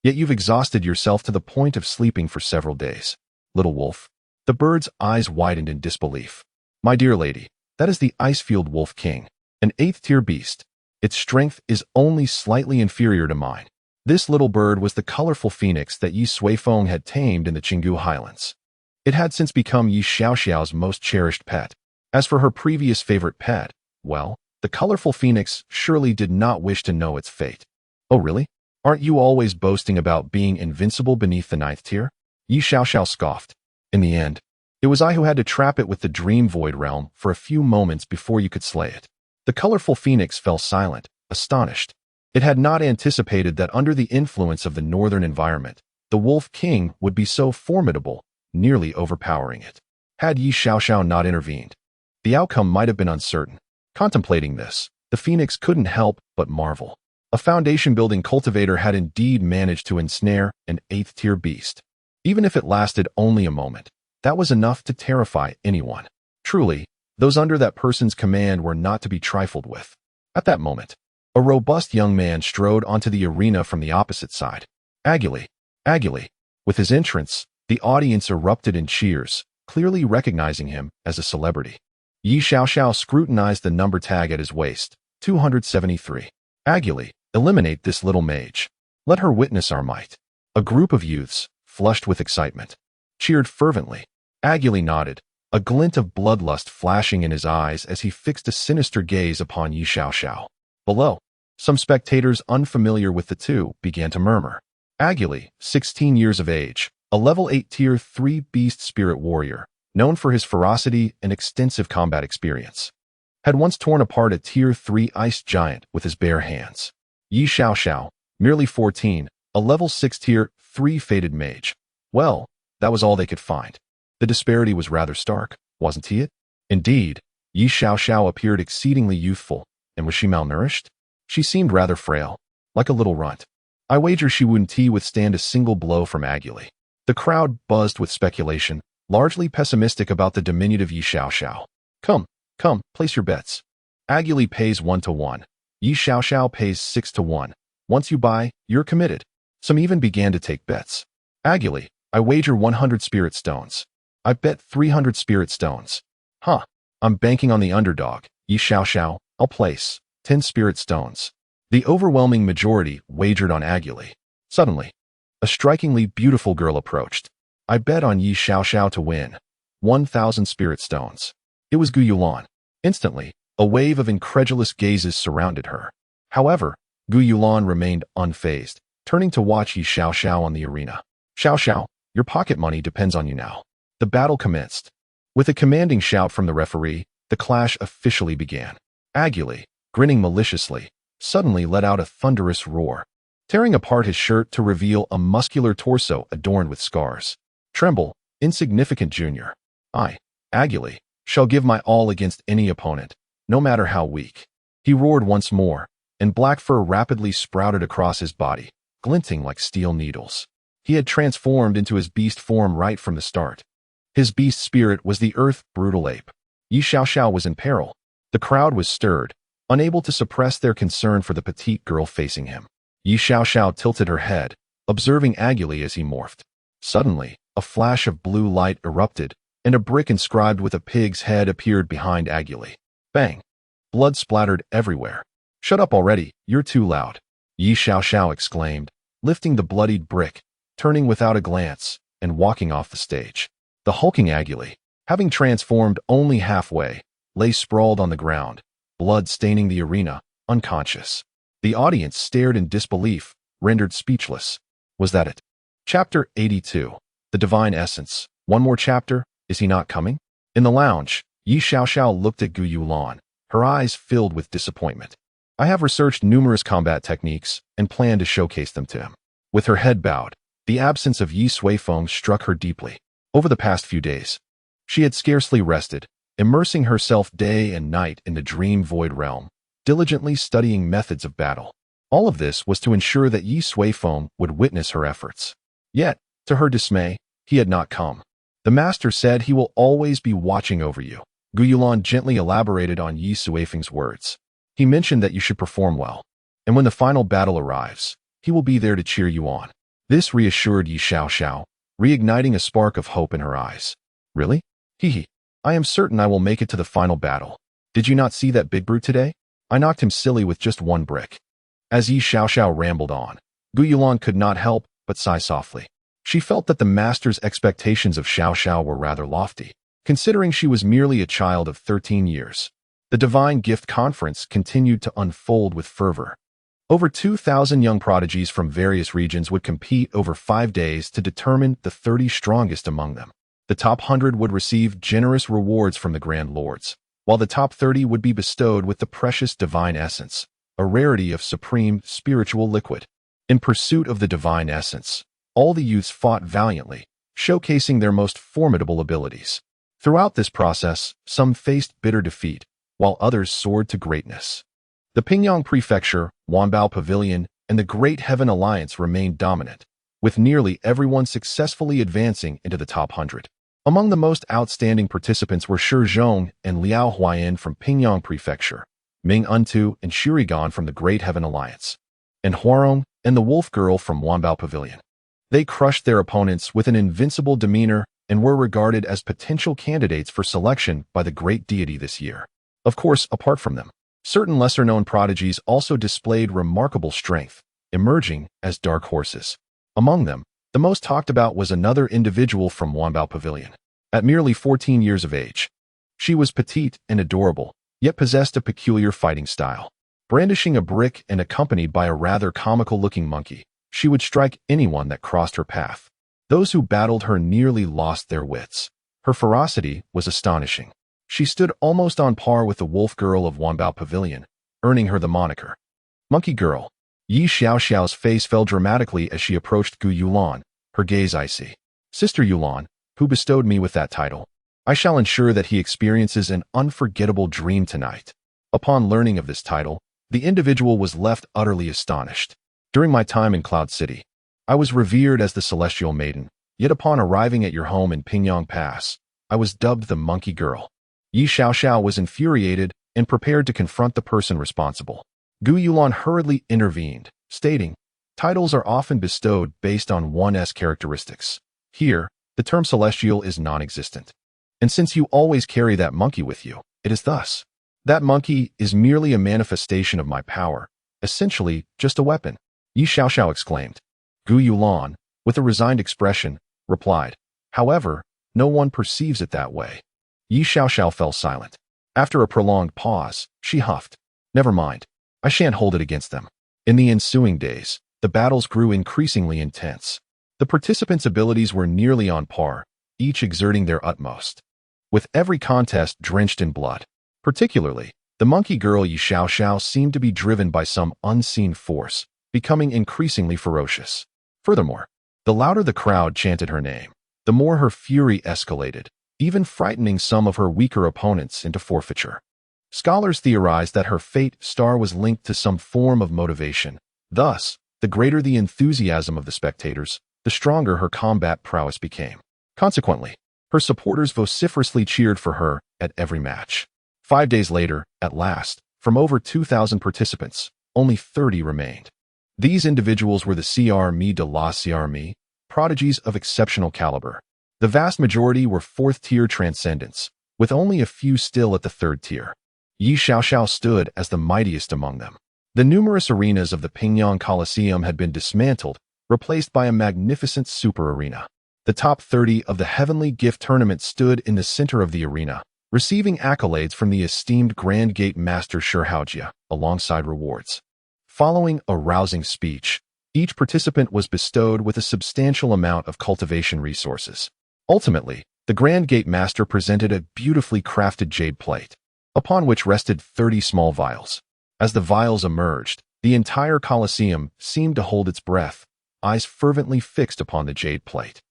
Yet you've exhausted yourself to the point of sleeping for several days." Little wolf? The bird's eyes widened in disbelief. "My dear lady, that is the Icefield Wolf King, an 8th-tier beast. Its strength is only slightly inferior to mine." This little bird was the colorful phoenix that Ye Suifeng had tamed in the Qinggu Highlands. It had since become Ye Suifeng's most cherished pet. As for her previous favorite pet, well, the colorful phoenix surely did not wish to know its fate. "Oh really? Aren't you always boasting about being invincible beneath the 9th tier?" Ye Suifeng scoffed. "In the end, it was I who had to trap it with the dream void realm for a few moments before you could slay it." The colorful phoenix fell silent, astonished. It had not anticipated that under the influence of the northern environment, the Wolf King would be so formidable, nearly overpowering it. Had Ye Suifeng not intervened, the outcome might have been uncertain. Contemplating this, the phoenix couldn't help but marvel. A foundation-building cultivator had indeed managed to ensnare an 8th-tier beast. Even if it lasted only a moment, that was enough to terrify anyone. Truly, those under that person's command were not to be trifled with. At that moment, a robust young man strode onto the arena from the opposite side. Agile, Agile. With his entrance, the audience erupted in cheers, clearly recognizing him as a celebrity. Ye Suifeng scrutinized the number tag at his waist, 273. "Agile, eliminate this little mage. Let her witness our might." A group of youths, flushed with excitement, cheered fervently. Agile nodded, a glint of bloodlust flashing in his eyes as he fixed a sinister gaze upon Ye Suifeng. Below, some spectators unfamiliar with the two began to murmur. Agile, 16 years of age, a level 8 tier 3 beast spirit warrior, known for his ferocity and extensive combat experience, had once torn apart a tier 3 ice giant with his bare hands. Ye Suifeng, merely 14, a level 6 tier 3 fated mage. Well, that was all they could find. The disparity was rather stark, wasn't it? Indeed, Ye Suifeng appeared exceedingly youthful, and was she malnourished? She seemed rather frail, like a little runt. I wager she wouldn't withstand a single blow from Agile. The crowd buzzed with speculation, largely pessimistic about the diminutive Ye Suifeng. Come, place your bets. Agile pays 1-1. Ye Suifeng pays 6-1. Once you buy, you're committed. Some even began to take bets. Agile, I wager 100 spirit stones. I bet 300 spirit stones. Huh, I'm banking on the underdog. Ye Suifeng, I'll place 10 spirit stones. The overwhelming majority wagered on Agile. Suddenly, a strikingly beautiful girl approached. I bet on Ye Suifeng to win 1,000 spirit stones. It was Gu Yulan. Instantly, a wave of incredulous gazes surrounded her. However, Gu Yulan remained unfazed, turning to watch Ye Suifeng on the arena. Suifeng, your pocket money depends on you now. The battle commenced. With a commanding shout from the referee, the clash officially began. Agile, grinning maliciously, suddenly let out a thunderous roar, tearing apart his shirt to reveal a muscular torso adorned with scars. Tremble, insignificant junior. I, Agile, shall give my all against any opponent, no matter how weak. He roared once more, and black fur rapidly sprouted across his body, glinting like steel needles. He had transformed into his beast form right from the start. His beast spirit was the earth brutal ape. Ye Suifeng was in peril. The crowd was stirred, unable to suppress their concern for the petite girl facing him. Ye Suifeng tilted her head, observing Agile as he morphed. Suddenly, a flash of blue light erupted, and a brick inscribed with a pig's head appeared behind Agile. Bang! Blood splattered everywhere. Shut up already, you're too loud. Ye Suifeng exclaimed, lifting the bloodied brick, turning without a glance, and walking off the stage. The hulking Agile, having transformed only halfway, lay sprawled on the ground, blood staining the arena, unconscious. The audience stared in disbelief, rendered speechless. Was that it? Chapter 82. The Divine Essence. One more chapter, is he not coming? In the lounge, Ye Suifeng looked at Gu Yulan, her eyes filled with disappointment. I have researched numerous combat techniques and plan to showcase them to him. With her head bowed, the absence of Ye Suifeng struck her deeply. Over the past few days, she had scarcely rested, immersing herself day and night in the dream void realm, diligently studying methods of battle. All of this was to ensure that Ye Suifeng would witness her efforts. Yet, to her dismay, he had not come. The master said he will always be watching over you. Gu Yulan gently elaborated on Ye Suifeng's words. He mentioned that you should perform well, and when the final battle arrives, he will be there to cheer you on. This reassured Ye Suifeng, reigniting a spark of hope in her eyes. Really? Hee. I am certain I will make it to the final battle. Did you not see that big brute today? I knocked him silly with just one brick. As Ye Suifeng rambled on, Gu Yulan could not help but sigh softly. She felt that the master's expectations of Xiao were rather lofty, considering she was merely a child of 13 years. The Divine Gift Conference continued to unfold with fervor. Over 2,000 young prodigies from various regions would compete over 5 days to determine the 30 strongest among them. The top 100 would receive generous rewards from the Grand Lords, while the top 30 would be bestowed with the precious Divine Essence, a rarity of supreme spiritual liquid. In pursuit of the Divine Essence, all the youths fought valiantly, showcasing their most formidable abilities. Throughout this process, some faced bitter defeat, while others soared to greatness. The Pingyang Prefecture, Wanbao Pavilion, and the Great Heaven Alliance remained dominant, with nearly everyone successfully advancing into the top 100. Among the most outstanding participants were Shi Zhong and Liao Huayan from Pingyang Prefecture, Ming Untu and Shurigan from the Great Heaven Alliance, and Huarong and the Wolf Girl from Wanbao Pavilion. They crushed their opponents with an invincible demeanor and were regarded as potential candidates for selection by the great deity this year. Of course, apart from them, certain lesser-known prodigies also displayed remarkable strength, emerging as dark horses. Among them, the most talked about was another individual from Wanbao Pavilion. At merely 14 years of age, she was petite and adorable, yet possessed a peculiar fighting style. Brandishing a brick and accompanied by a rather comical-looking monkey, she would strike anyone that crossed her path. Those who battled her nearly lost their wits. Her ferocity was astonishing. She stood almost on par with the Wolf Girl of Wanbao Pavilion, earning her the moniker Monkey Girl. Ye Suifeng's face fell dramatically as she approached Gu Yulan, her gaze icy. Sister Yulan, who bestowed me with that title, I shall ensure that he experiences an unforgettable dream tonight. Upon learning of this title, the individual was left utterly astonished. During my time in Cloud City, I was revered as the Celestial Maiden, yet upon arriving at your home in Pingyang Pass, I was dubbed the Monkey Girl. Ye Suifeng was infuriated and prepared to confront the person responsible. Gu Yulan hurriedly intervened, stating, titles are often bestowed based on one's characteristics. Here, the term celestial is non-existent. And since you always carry that monkey with you, it is thus. That monkey is merely a manifestation of my power, essentially just a weapon. Ye Suifeng exclaimed. Gu Yulan, with a resigned expression, replied, however, no one perceives it that way. Ye Suifeng fell silent. After a prolonged pause, she huffed. Never mind. I shan't hold it against them. In the ensuing days, the battles grew increasingly intense. The participants' abilities were nearly on par, each exerting their utmost, with every contest drenched in blood. Particularly, the monkey girl Ye Suifeng seemed to be driven by some unseen force, becoming increasingly ferocious. Furthermore, the louder the crowd chanted her name, the more her fury escalated, even frightening some of her weaker opponents into forfeiture. Scholars theorized that her fate star was linked to some form of motivation. Thus, the greater the enthusiasm of the spectators, the stronger her combat prowess became. Consequently, her supporters vociferously cheered for her at every match. 5 days later, at last, from over 2,000 participants, only 30 remained. These individuals were the CRME de la CRME, prodigies of exceptional caliber. The vast majority were 4th-tier transcendents, with only a few still at the 3rd tier. Ye Suifeng stood as the mightiest among them. The numerous arenas of the Pingyang Coliseum had been dismantled, replaced by a magnificent super arena. The top 30 of the Heavenly Gift Tournament stood in the center of the arena, receiving accolades from the esteemed Grand Gate Master Shi Haojia, alongside rewards. Following a rousing speech, each participant was bestowed with a substantial amount of cultivation resources. Ultimately, the Grand Gate Master presented a beautifully crafted jade plate, upon which rested 30 small vials. As the vials emerged, the entire Colosseum seemed to hold its breath, eyes fervently fixed upon the jade plate.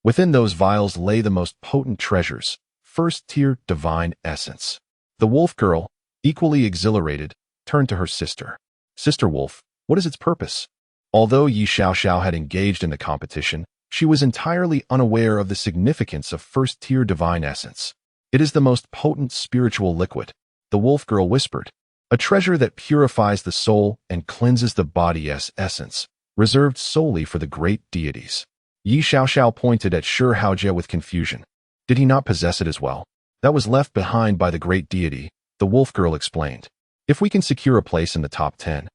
Within those vials lay the most potent treasures, 1st-tier divine essence. The wolf girl, equally exhilarated, turned to her sister. Sister Wolf, what is its purpose? Although Ye Suifeng had engaged in the competition, she was entirely unaware of the significance of 1st-tier divine essence. It is the most potent spiritual liquid, the wolf girl whispered. a treasure that purifies the soul and cleanses the body's essence, reserved solely for the great deities. Ye Suifeng pointed at Shi Haojie with confusion. Did he not possess it as well? That was left behind by the great deity, the wolf girl explained. If we can secure a place in the top 10,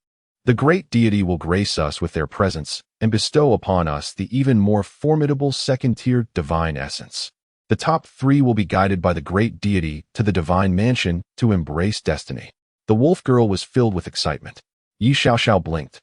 the great deity will grace us with their presence and bestow upon us the even more formidable second-tier divine essence. The top 3 will be guided by the great deity to the divine mansion to embrace destiny. The wolf girl was filled with excitement. Ye Suifeng blinked,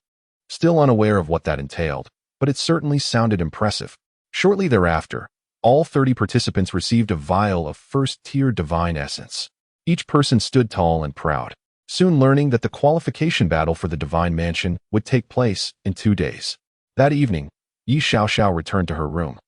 still unaware of what that entailed, but it certainly sounded impressive. Shortly thereafter, all 30 participants received a vial of first-tier divine essence. Each person stood tall and proud, soon learning that the qualification battle for the divine mansion would take place in 2 days. That evening, Ye Suifeng returned to her room,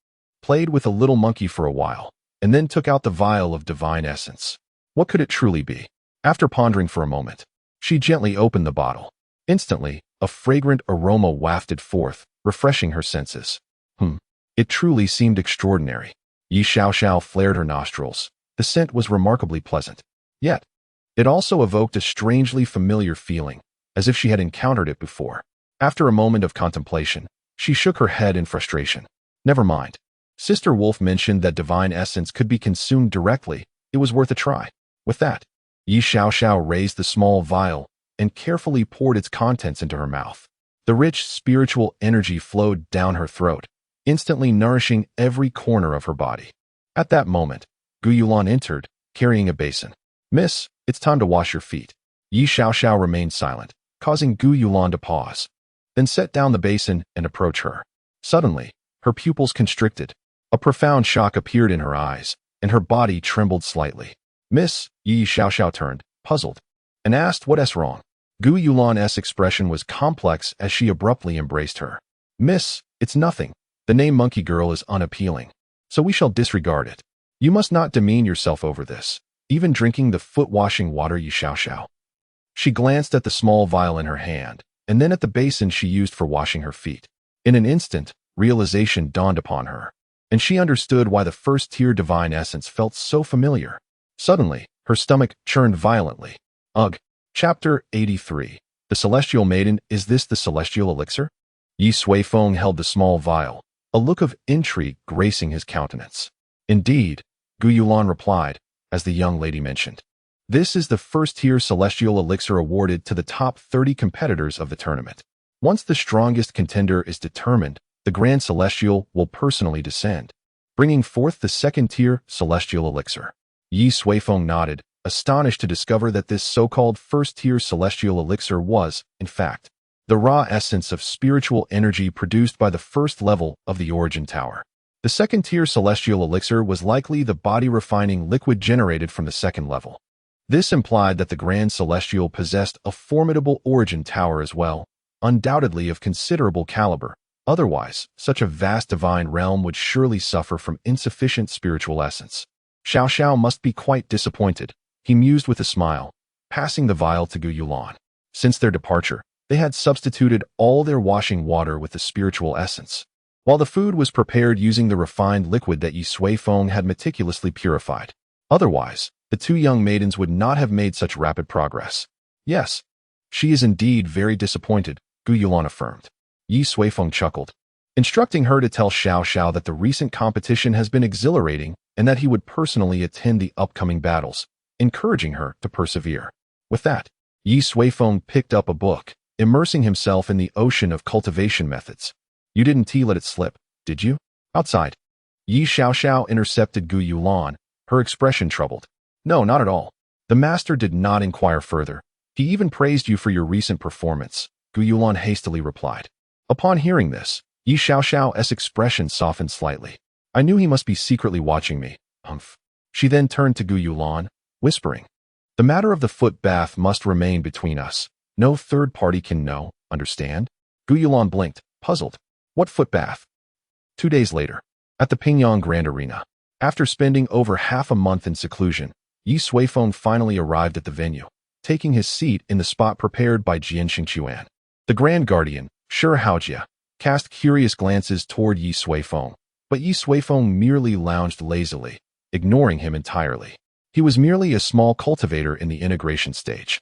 played with a little monkey for a while, and then took out the vial of divine essence. What could it truly be? After pondering for a moment, she gently opened the bottle. Instantly, a fragrant aroma wafted forth, refreshing her senses. It truly seemed extraordinary. Ye Suifeng flared her nostrils. The scent was remarkably pleasant. Yet, it also evoked a strangely familiar feeling, as if she had encountered it before. After a moment of contemplation, she shook her head in frustration. Never mind. Sister Wolf mentioned that divine essence could be consumed directly. It was worth a try. With that, Ye Suifeng raised the small vial and carefully poured its contents into her mouth. The rich spiritual energy flowed down her throat, instantly nourishing every corner of her body. At that moment, Gu Yulan entered, carrying a basin. Miss, it's time to wash your feet. Ye Suifeng remained silent, causing Gu Yulan to pause, then set down the basin and approach her. Suddenly, her pupils constricted. A profound shock appeared in her eyes, and her body trembled slightly. Miss, Ye Suifeng turned, puzzled, and asked what's wrong. Gu Yulan's expression was complex as she abruptly embraced her. Miss, it's nothing. The name Monkey Girl is unappealing, so we shall disregard it. You must not demean yourself over this, even drinking the foot-washing water. Ye Suifeng. She glanced at the small vial in her hand, and then at the basin she used for washing her feet. In an instant, realization dawned upon her, and she understood why the first-tier divine essence felt so familiar. Suddenly, her stomach churned violently. Ugh. Chapter 83. The Celestial Maiden. Is this the celestial elixir? Ye Suifeng held the small vial, a look of intrigue gracing his countenance. Indeed, Gu Yulan replied, as the young lady mentioned. This is the first-tier celestial elixir awarded to the top 30 competitors of the tournament. Once the strongest contender is determined, the Grand Celestial will personally descend, bringing forth the second-tier celestial elixir. Ye Suifeng nodded, astonished to discover that this so-called first-tier celestial elixir was, in fact, the raw essence of spiritual energy produced by the first level of the origin tower. The second-tier celestial elixir was likely the body-refining liquid generated from the second level. This implied that the Grand Celestial possessed a formidable origin tower as well, undoubtedly of considerable caliber. Otherwise, such a vast divine realm would surely suffer from insufficient spiritual essence. Suifeng must be quite disappointed, he mused with a smile, passing the vial to Gu Yulan. Since their departure, they had substituted all their washing water with the spiritual essence, while the food was prepared using the refined liquid that Ye Suifeng had meticulously purified. Otherwise, the 2 young maidens would not have made such rapid progress. Yes, she is indeed very disappointed, Gu Yulan affirmed. Ye Suifeng chuckled, instructing her to tell Suifeng that the recent competition has been exhilarating and that he would personally attend the upcoming battles, encouraging her to persevere. With that, Ye Suifeng picked up a book, immersing himself in the ocean of cultivation methods. You didn't let it slip, did you? Outside. Ye Suifeng intercepted Gu Yulan, her expression troubled. No, not at all. The master did not inquire further. He even praised you for your recent performance, Gu Yulan hastily replied. Upon hearing this, Ye Suifeng's expression softened slightly. I knew he must be secretly watching me. Humph. She then turned to Gu Yulan, whispering, the matter of the foot bath must remain between us. No third party can know, understand? Gu Yulan blinked, puzzled. What foot bath? 2 days later, at the Pingyang Grand Arena. After spending over half a month in seclusion, Ye Suifeng finally arrived at the venue, taking his seat in the spot prepared by Jian Xingquan. The Grand Guardian, Shi Haojie, cast curious glances toward Ye Suifeng, but Ye Suifeng merely lounged lazily, ignoring him entirely. He was merely a small cultivator in the integration stage.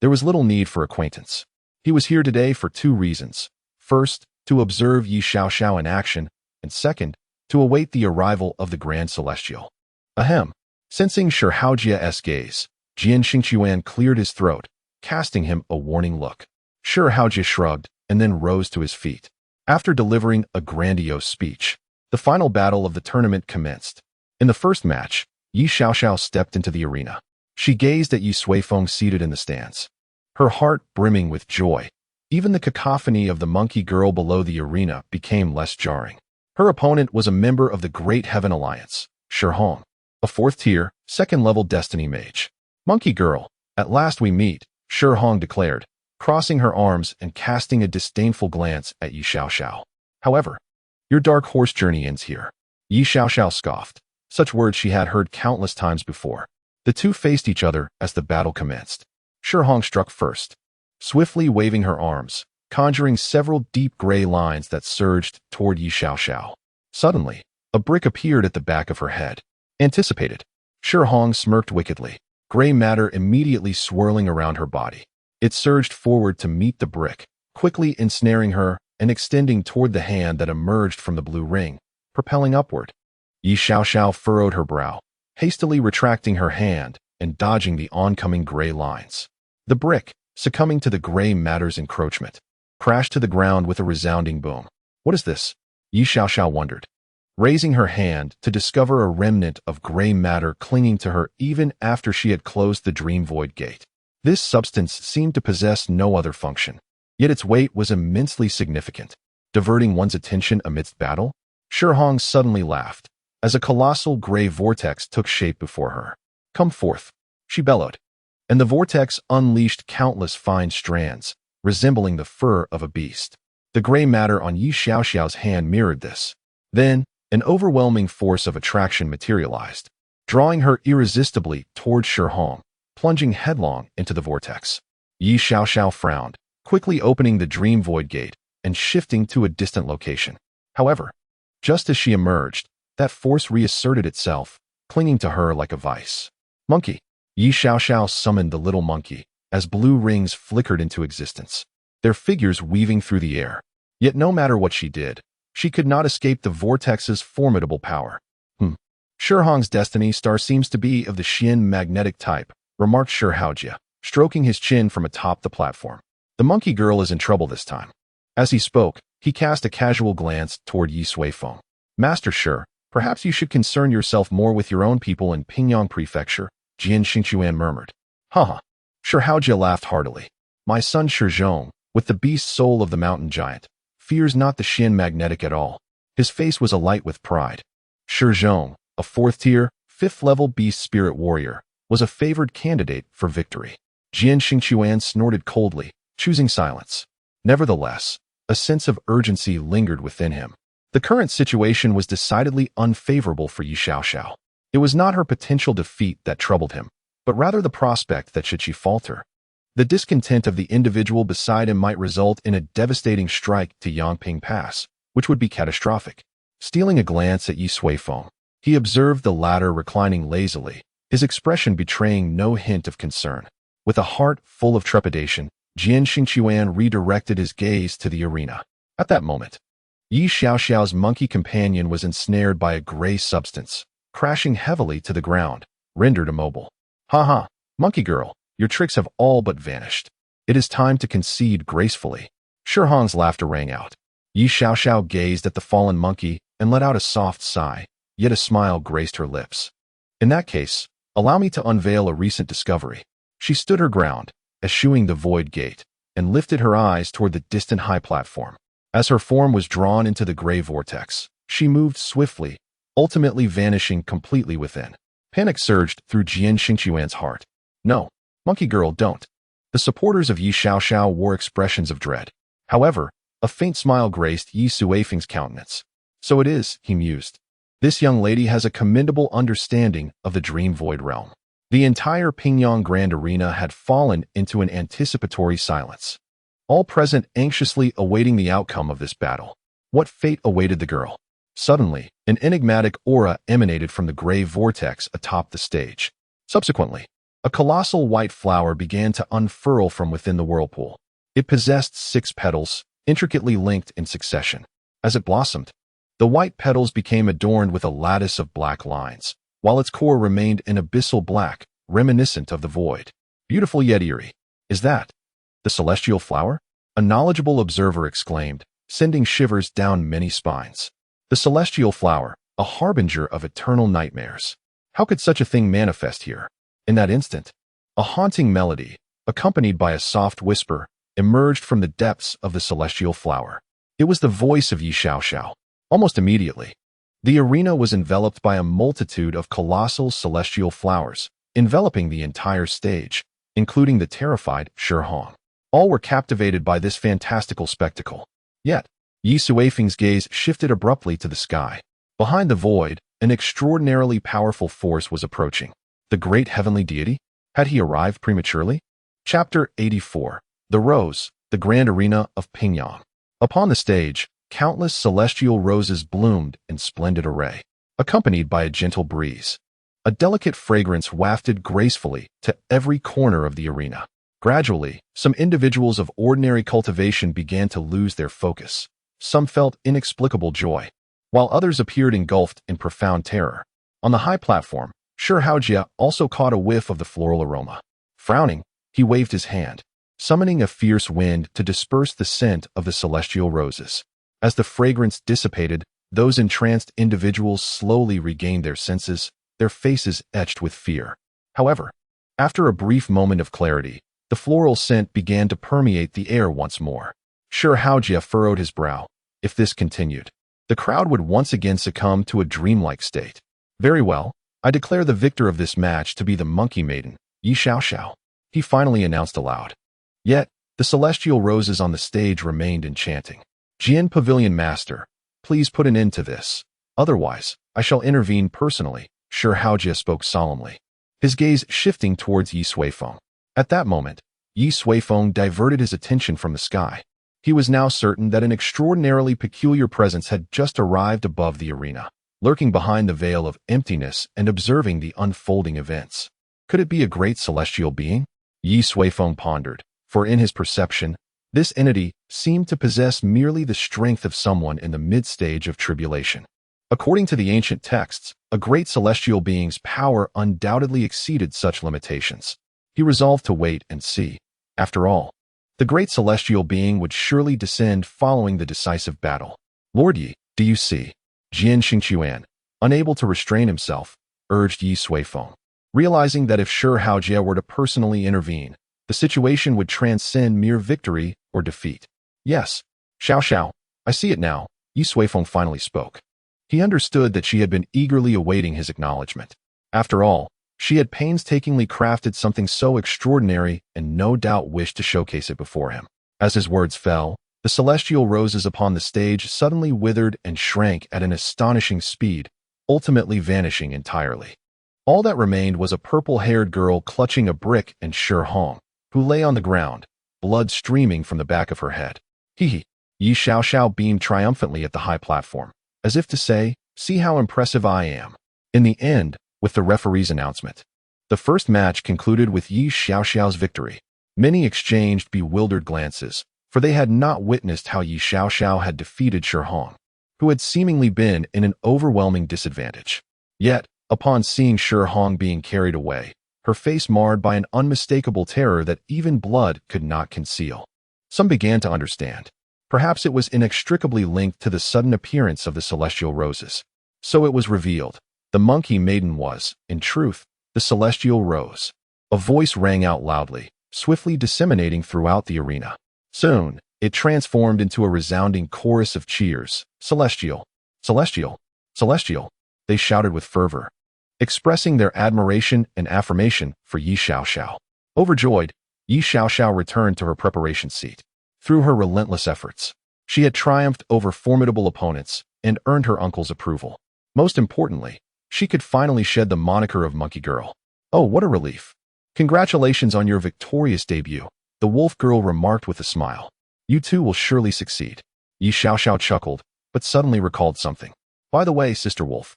There was little need for acquaintance. He was here today for two reasons. First, to observe Ye Suifeng in action, and second, to await the arrival of the Grand Celestial. Ahem. Sensing Shi Haojia's gaze, Jian Xingquan cleared his throat, casting him a warning look. Shi Haojia shrugged and then rose to his feet. After delivering a grandiose speech, the final battle of the tournament commenced. In the first match, Ye Suifeng stepped into the arena. She gazed at Ye Suifeng seated in the stands, her heart brimming with joy. Even the cacophony of the monkey girl below the arena became less jarring. Her opponent was a member of the Great Heaven Alliance, Shi Hong, a fourth-tier, second-level destiny mage. Monkey girl, at last we meet, Shi Hong declared, crossing her arms and casting a disdainful glance at Ye Suifeng. However, your dark horse journey ends here. Ye Suifeng scoffed. Such words she had heard countless times before. The two faced each other as the battle commenced. Shi Hong struck first, swiftly waving her arms, conjuring several deep gray lines that surged toward Ye Suifeng. Suddenly, a brick appeared at the back of her head. Anticipated. Shi Hong smirked wickedly, gray matter immediately swirling around her body. It surged forward to meet the brick, quickly ensnaring her and extending toward the hand that emerged from the blue ring, propelling upward. Ye Suifeng furrowed her brow, hastily retracting her hand and dodging the oncoming gray lines. The brick, succumbing to the gray matter's encroachment, crashed to the ground with a resounding boom. What is this? Ye Suifeng wondered, raising her hand to discover a remnant of gray matter clinging to her even after she had closed the dream void gate. This substance seemed to possess no other function, yet its weight was immensely significant, diverting one's attention amidst battle. Shi Hong suddenly laughed, as a colossal gray vortex took shape before her. Come forth, she bellowed, and the vortex unleashed countless fine strands, resembling the fur of a beast. The gray matter on Ye Suifeng's hand mirrored this. Then, an overwhelming force of attraction materialized, drawing her irresistibly toward Shi Hong, plunging headlong into the vortex. Ye Suifeng frowned, quickly opening the dream void gate and shifting to a distant location. However, just as she emerged, that force reasserted itself, clinging to her like a vice. Monkey. Ye Suifeng summoned the little monkey as blue rings flickered into existence, their figures weaving through the air. Yet no matter what she did, she could not escape the vortex's formidable power. Shi Hong's destiny star seems to be of the Xian magnetic type, remarked Shi Haojia, stroking his chin from atop the platform. The monkey girl is in trouble this time. As he spoke, he cast a casual glance toward Ye Suifeng. Master Shi, perhaps you should concern yourself more with your own people in Pingyang Prefecture, Jian Xingquan murmured. Haha. Shi Haojia laughed heartily. My son Shi Zhong, with the beast soul of the mountain giant, fears not the Xian magnetic at all. His face was alight with pride. Shi Zhong, a fourth-tier, fifth-level beast spirit warrior, was a favored candidate for victory. Jian Xingquan snorted coldly, choosing silence. Nevertheless, a sense of urgency lingered within him. The current situation was decidedly unfavorable for Ye Suifeng. It was not her potential defeat that troubled him, but rather the prospect that should she falter, the discontent of the individual beside him might result in a devastating strike to Yangping Pass, which would be catastrophic. Stealing a glance at Ye Suifeng, he observed the latter reclining lazily, his expression betraying no hint of concern. With a heart full of trepidation, Jian Xingquan redirected his gaze to the arena. At that moment, Ye Suifeng's monkey companion was ensnared by a gray substance, crashing heavily to the ground, rendered immobile. Ha, monkey girl, your tricks have all but vanished. It is time to concede gracefully. Shi Hong's laughter rang out. Ye Suifeng gazed at the fallen monkey and let out a soft sigh, yet a smile graced her lips. In that case, allow me to unveil a recent discovery. She stood her ground, eschewing the void gate, and lifted her eyes toward the distant high platform. As her form was drawn into the gray vortex, she moved swiftly, ultimately vanishing completely within. Panic surged through Jian Xingquan's heart. No, monkey girl, don't. The supporters of Ye Suifeng wore expressions of dread. However, a faint smile graced Ye Suifeng's countenance. So it is, he mused. This young lady has a commendable understanding of the dream void realm. The entire Pingyang Grand Arena had fallen into an anticipatory silence, all present anxiously awaiting the outcome of this battle. What fate awaited the girl? Suddenly, an enigmatic aura emanated from the gray vortex atop the stage. Subsequently, A colossal white flower began to unfurl from within the whirlpool. It possessed 6 petals, intricately linked in succession. As it blossomed, the white petals became adorned with a lattice of black lines, while its core remained an abyssal black, reminiscent of the void. Beautiful yet eerie. Is that the celestial flower? A knowledgeable observer exclaimed, sending shivers down many spines. The celestial flower, a harbinger of eternal nightmares. How could such a thing manifest here? In that instant, a haunting melody, accompanied by a soft whisper, emerged from the depths of the celestial flower. It was the voice of Ye Suifeng. Almost immediately, the arena was enveloped by a multitude of colossal celestial flowers, enveloping the entire stage, including the terrified Shi Hong. All were captivated by this fantastical spectacle. Yet, Ye Suifeng's gaze shifted abruptly to the sky. Behind the void, an extraordinarily powerful force was approaching. The great heavenly deity? Had he arrived prematurely? Chapter 84. The Rose, the Grand Arena of Pingyang. Upon the stage, countless celestial roses bloomed in splendid array, accompanied by a gentle breeze. A delicate fragrance wafted gracefully to every corner of the arena. Gradually, some individuals of ordinary cultivation began to lose their focus. Some felt inexplicable joy, while others appeared engulfed in profound terror. On the high platform, Shi Haojia also caught a whiff of the floral aroma. Frowning, he waved his hand, summoning a fierce wind to disperse the scent of the celestial roses. As the fragrance dissipated, those entranced individuals slowly regained their senses, their faces etched with fear. However, after a brief moment of clarity, the floral scent began to permeate the air once more. Shi Haojia furrowed his brow. If this continued, the crowd would once again succumb to a dreamlike state. Very well, I declare the victor of this match to be the monkey maiden, Ye Suifeng, he finally announced aloud. Yet, the celestial roses on the stage remained enchanting. Jian Pavilion Master, please put an end to this. Otherwise, I shall intervene personally, Shi Haojia spoke solemnly, his gaze shifting towards Ye Suifeng. At that moment, Ye Suifeng diverted his attention from the sky. He was now certain that an extraordinarily peculiar presence had just arrived above the arena, lurking behind the veil of emptiness and observing the unfolding events. Could it be a great celestial being? Ye Suifeng pondered, for in his perception, this entity seemed to possess merely the strength of someone in the mid-stage of tribulation. According to the ancient texts, a great celestial being's power undoubtedly exceeded such limitations. He resolved to wait and see. After all, the great celestial being would surely descend following the decisive battle. Lord Yi, do you see? Jian Xingquan, unable to restrain himself, urged Ye Suifeng, realizing that if Shi Haojia were to personally intervene, the situation would transcend mere victory or defeat. Yes, Xiao, I see it now, Ye Suifeng finally spoke. He understood that she had been eagerly awaiting his acknowledgement. After all, she had painstakingly crafted something so extraordinary and no doubt wished to showcase it before him. As his words fell, the celestial roses upon the stage suddenly withered and shrank at an astonishing speed, ultimately vanishing entirely. All that remained was a purple-haired girl clutching a brick and Shi Hong, who lay on the ground, blood streaming from the back of her head. Hee. Ye Suifeng beamed triumphantly at the high platform, as if to say, see how impressive I am. In the end, with the referee's announcement, the first match concluded with Ye Suifeng's victory. Many exchanged bewildered glances, for they had not witnessed how Ye Suifeng had defeated Shi Hong, who had seemingly been in an overwhelming disadvantage. Yet, upon seeing Shi Hong being carried away, her face marred by an unmistakable terror that even blood could not conceal. Some began to understand. Perhaps it was inextricably linked to the sudden appearance of the celestial roses. So it was revealed. The monkey maiden was, in truth, the celestial rose. A voice rang out loudly, swiftly disseminating throughout the arena. Soon, it transformed into a resounding chorus of cheers. Celestial, celestial, celestial, they shouted with fervor, expressing their admiration and affirmation for Ye Suifeng. Overjoyed, Ye Suifeng returned to her preparation seat. Through her relentless efforts, she had triumphed over formidable opponents and earned her uncle's approval. Most importantly, she could finally shed the moniker of Monkey Girl. Oh, what a relief. Congratulations on your victorious debut, the wolf girl remarked with a smile. You too will surely succeed. Ye Suifeng chuckled, but suddenly recalled something. By the way, Sister Wolf,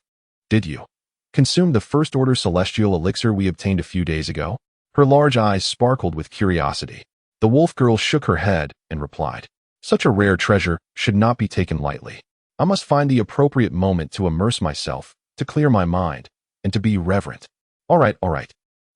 did you consume the first order celestial elixir we obtained a few days ago? Her large eyes sparkled with curiosity. The wolf girl shook her head and replied, "Such a rare treasure should not be taken lightly. I must find the appropriate moment to immerse myself, to clear my mind, and to be reverent." All right.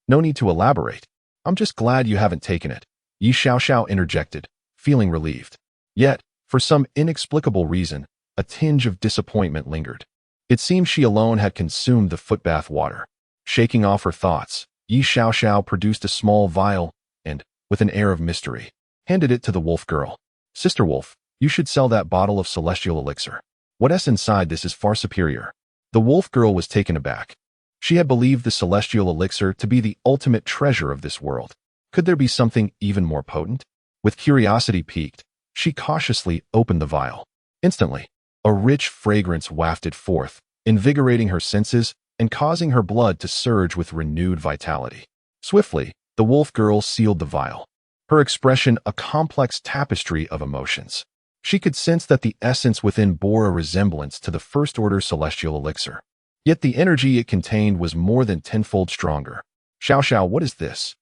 No need to elaborate. I'm just glad you haven't taken it," Ye Suifeng interjected, feeling relieved. Yet, for some inexplicable reason, a tinge of disappointment lingered. It seemed she alone had consumed the footbath water. Shaking off her thoughts, Ye Suifeng produced a small vial and, with an air of mystery, handed it to the wolf girl. "Sister Wolf, you should sell that bottle of celestial elixir. What's inside this is far superior." The wolf girl was taken aback. She had believed the celestial elixir to be the ultimate treasure of this world. Could there be something even more potent? With curiosity piqued, she cautiously opened the vial. Instantly, a rich fragrance wafted forth, invigorating her senses and causing her blood to surge with renewed vitality. Swiftly, the wolf girl sealed the vial, her expression a complex tapestry of emotions. She could sense that the essence within bore a resemblance to the first-order celestial elixir. Yet the energy it contained was more than tenfold stronger. "Xiao, what is this?"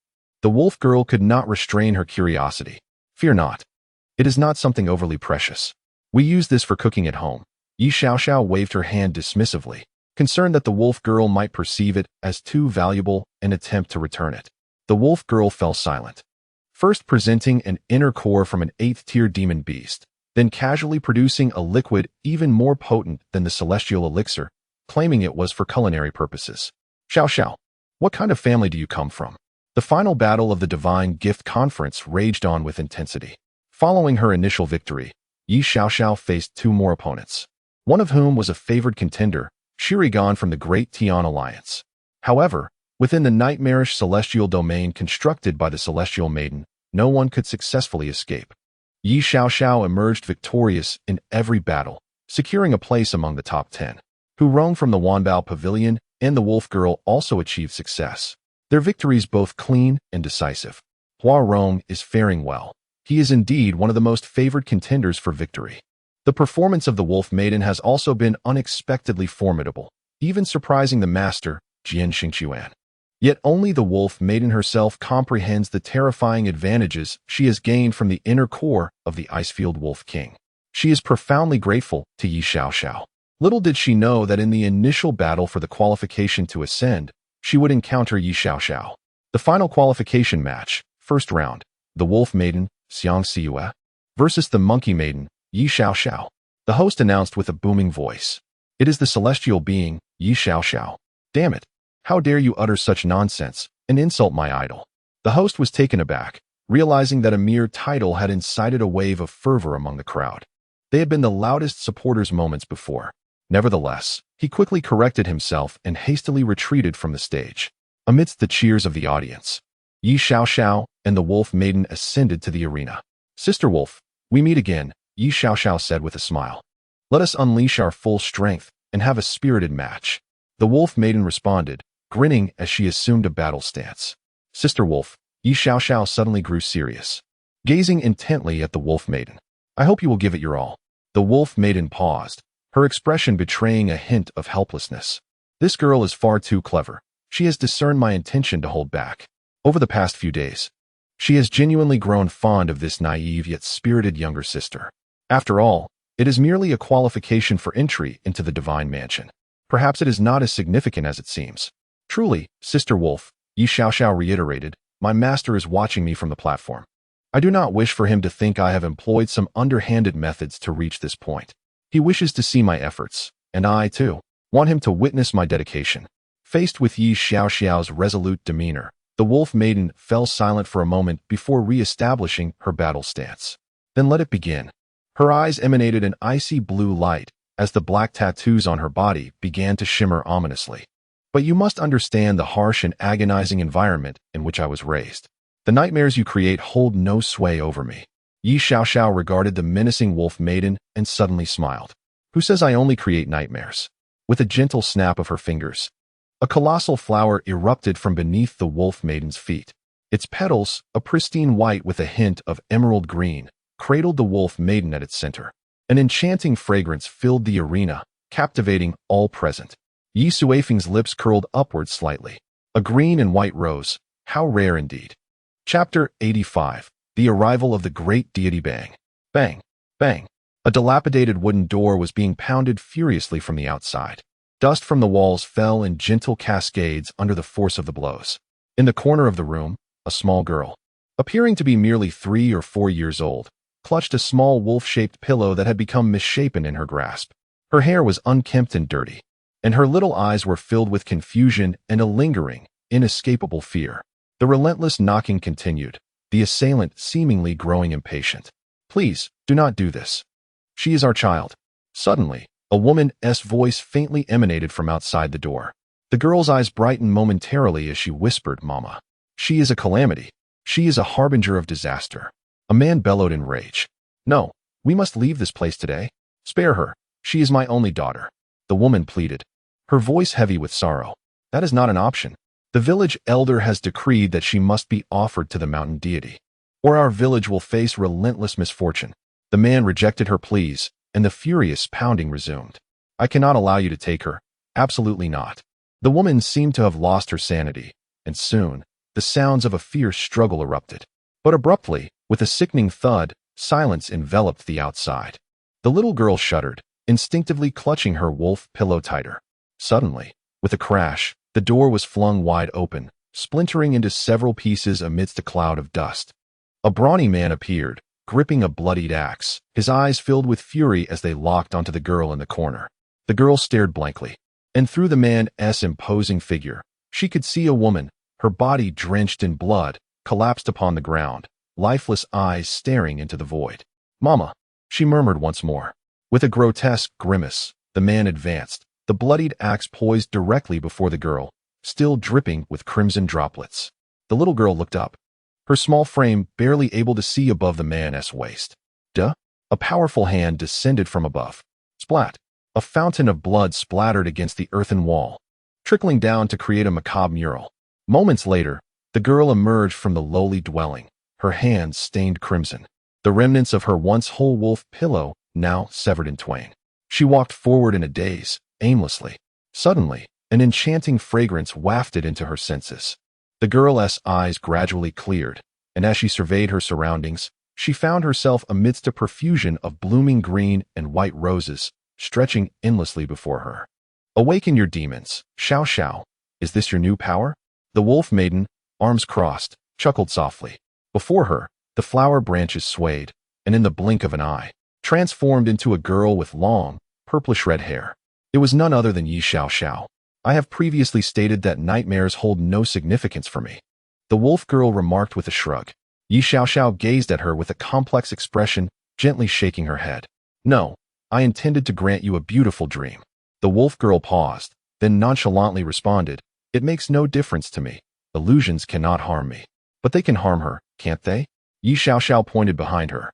The wolf girl could not restrain her curiosity. "Fear not. It is not something overly precious. We use this for cooking at home." Ye Suifeng waved her hand dismissively, concerned that the wolf girl might perceive it as too valuable and attempt to return it. The wolf girl fell silent, first presenting an inner core from an 8th-tier demon beast, then casually producing a liquid even more potent than the celestial elixir, claiming it was for culinary purposes. "Xiao, what kind of family do you come from?" The final battle of the Divine Gift Conference raged on with intensity. Following her initial victory, Ye Suifeng faced two more opponents, one of whom was a favored contender, Shirigan from the Great Tian Alliance. However, within the nightmarish celestial domain constructed by the Celestial Maiden, no one could successfully escape. Ye Suifeng emerged victorious in every battle, securing a place among the top 10. Hu Rong from the Wanbao Pavilion and the Wolf Girl also achieved success, their victories both clean and decisive. Hua Rong is faring well. He is indeed one of the most favored contenders for victory. The performance of the Wolf Maiden has also been unexpectedly formidable, even surprising the master, Jian Xingquan. Yet only the Wolf Maiden herself comprehends the terrifying advantages she has gained from the inner core of the Icefield Wolf King. She is profoundly grateful to Ye Suifeng. Little did she know that in the initial battle for the qualification to ascend, she would encounter Ye Suifeng. The final qualification match, first round, the Wolf Maiden, Xiang Siyue, versus the Monkey Maiden, Ye Suifeng. The host announced with a booming voice. "It is the celestial being, Ye Suifeng. Damn it. How dare you utter such nonsense and insult my idol?" The host was taken aback, realizing that a mere title had incited a wave of fervor among the crowd. They had been the loudest supporters moments before. Nevertheless, he quickly corrected himself and hastily retreated from the stage. Amidst the cheers of the audience, Ye Suifeng and the Wolf Maiden ascended to the arena. "Sister Wolf, we meet again," Ye Suifeng said with a smile. "Let us unleash our full strength and have a spirited match." The Wolf Maiden responded, grinning as she assumed a battle stance. "Sister Wolf," Ye Suifeng suddenly grew serious, gazing intently at the Wolf Maiden. "I hope you will give it your all." The Wolf Maiden paused, her expression betraying a hint of helplessness. "This girl is far too clever. She has discerned my intention to hold back. Over the past few days, she has genuinely grown fond of this naive yet spirited younger sister. After all, it is merely a qualification for entry into the Divine Mansion. Perhaps it is not as significant as it seems." "Truly, Sister Wolf," Ye Suifeng reiterated, "my master is watching me from the platform. I do not wish for him to think I have employed some underhanded methods to reach this point. He wishes to see my efforts, and I, too, want him to witness my dedication." Faced with Ye Suifeng's resolute demeanor, the Wolf Maiden fell silent for a moment before re-establishing her battle stance. "Then let it begin." Her eyes emanated an icy blue light as the black tattoos on her body began to shimmer ominously. "But you must understand the harsh and agonizing environment in which I was raised. The nightmares you create hold no sway over me." Ye Suifeng regarded the menacing Wolf Maiden and suddenly smiled. "Who says I only create nightmares?" With a gentle snap of her fingers, a colossal flower erupted from beneath the Wolf Maiden's feet. Its petals, a pristine white with a hint of emerald green, cradled the Wolf Maiden at its center. An enchanting fragrance filled the arena, captivating all present. Ye Suifeng's lips curled upward slightly. A green and white rose, How rare indeed. Chapter 85. The Arrival of the Great Deity. Bang. Bang. Bang. A dilapidated wooden door was being pounded furiously from the outside. Dust from the walls fell in gentle cascades under the force of the blows. In the corner of the room, a small girl, appearing to be merely 3 or 4 years old, clutched a small wolf-shaped pillow that had become misshapen in her grasp. Her hair was unkempt and dirty, and her little eyes were filled with confusion and a lingering, inescapable fear. The relentless knocking continued, the assailant seemingly growing impatient. "Please, do not do this. She is our child." Suddenly, a woman's voice faintly emanated from outside the door. The girl's eyes brightened momentarily as she whispered, "Mama. She is a calamity. She is a harbinger of disaster." A man bellowed in rage. "No, we must leave this place today. Spare her. She is my only daughter." The woman pleaded, her voice heavy with sorrow. "That is not an option. The village elder has decreed that she must be offered to the mountain deity, or our village will face relentless misfortune." The man rejected her pleas, and the furious pounding resumed. "I cannot allow you to take her. Absolutely not." The woman seemed to have lost her sanity, and soon, the sounds of a fierce struggle erupted. But abruptly, with a sickening thud, silence enveloped the outside. The little girl shuddered, instinctively clutching her wolf pillow tighter. Suddenly, with a crash, the door was flung wide open, splintering into several pieces amidst a cloud of dust. A brawny man appeared, gripping a bloodied axe, his eyes filled with fury as they locked onto the girl in the corner. The girl stared blankly, and through the man's imposing figure, she could see a woman, her body drenched in blood, collapsed upon the ground, lifeless eyes staring into the void. "Mama," she murmured once more. With a grotesque grimace, the man advanced, the bloodied axe poised directly before the girl, still dripping with crimson droplets. The little girl looked up, her small frame barely able to see above the man's waist. Duh! A powerful hand descended from above. Splat! A fountain of blood splattered against the earthen wall, trickling down to create a macabre mural. Moments later, the girl emerged from the lowly dwelling, her hands stained crimson, the remnants of her once whole wolf pillow now severed in twain. She walked forward in a daze, aimlessly. Suddenly, an enchanting fragrance wafted into her senses. The girl's eyes gradually cleared, and as she surveyed her surroundings, she found herself amidst a profusion of blooming green and white roses, stretching endlessly before her. "Awaken your demons, Xiao Xiao. Is this your new power?" The wolf maiden, arms crossed, chuckled softly. Before her, the flower branches swayed, and in the blink of an eye, transformed into a girl with long, purplish-red hair. It was none other than Ye Suifeng. "I have previously stated that nightmares hold no significance for me," the wolf girl remarked with a shrug. Ye Suifeng gazed at her with a complex expression, gently shaking her head. "No, I intended to grant you a beautiful dream." The wolf girl paused, then nonchalantly responded, "It makes no difference to me. Illusions cannot harm me. But they can harm her, can't they?" Ye Suifeng pointed behind her.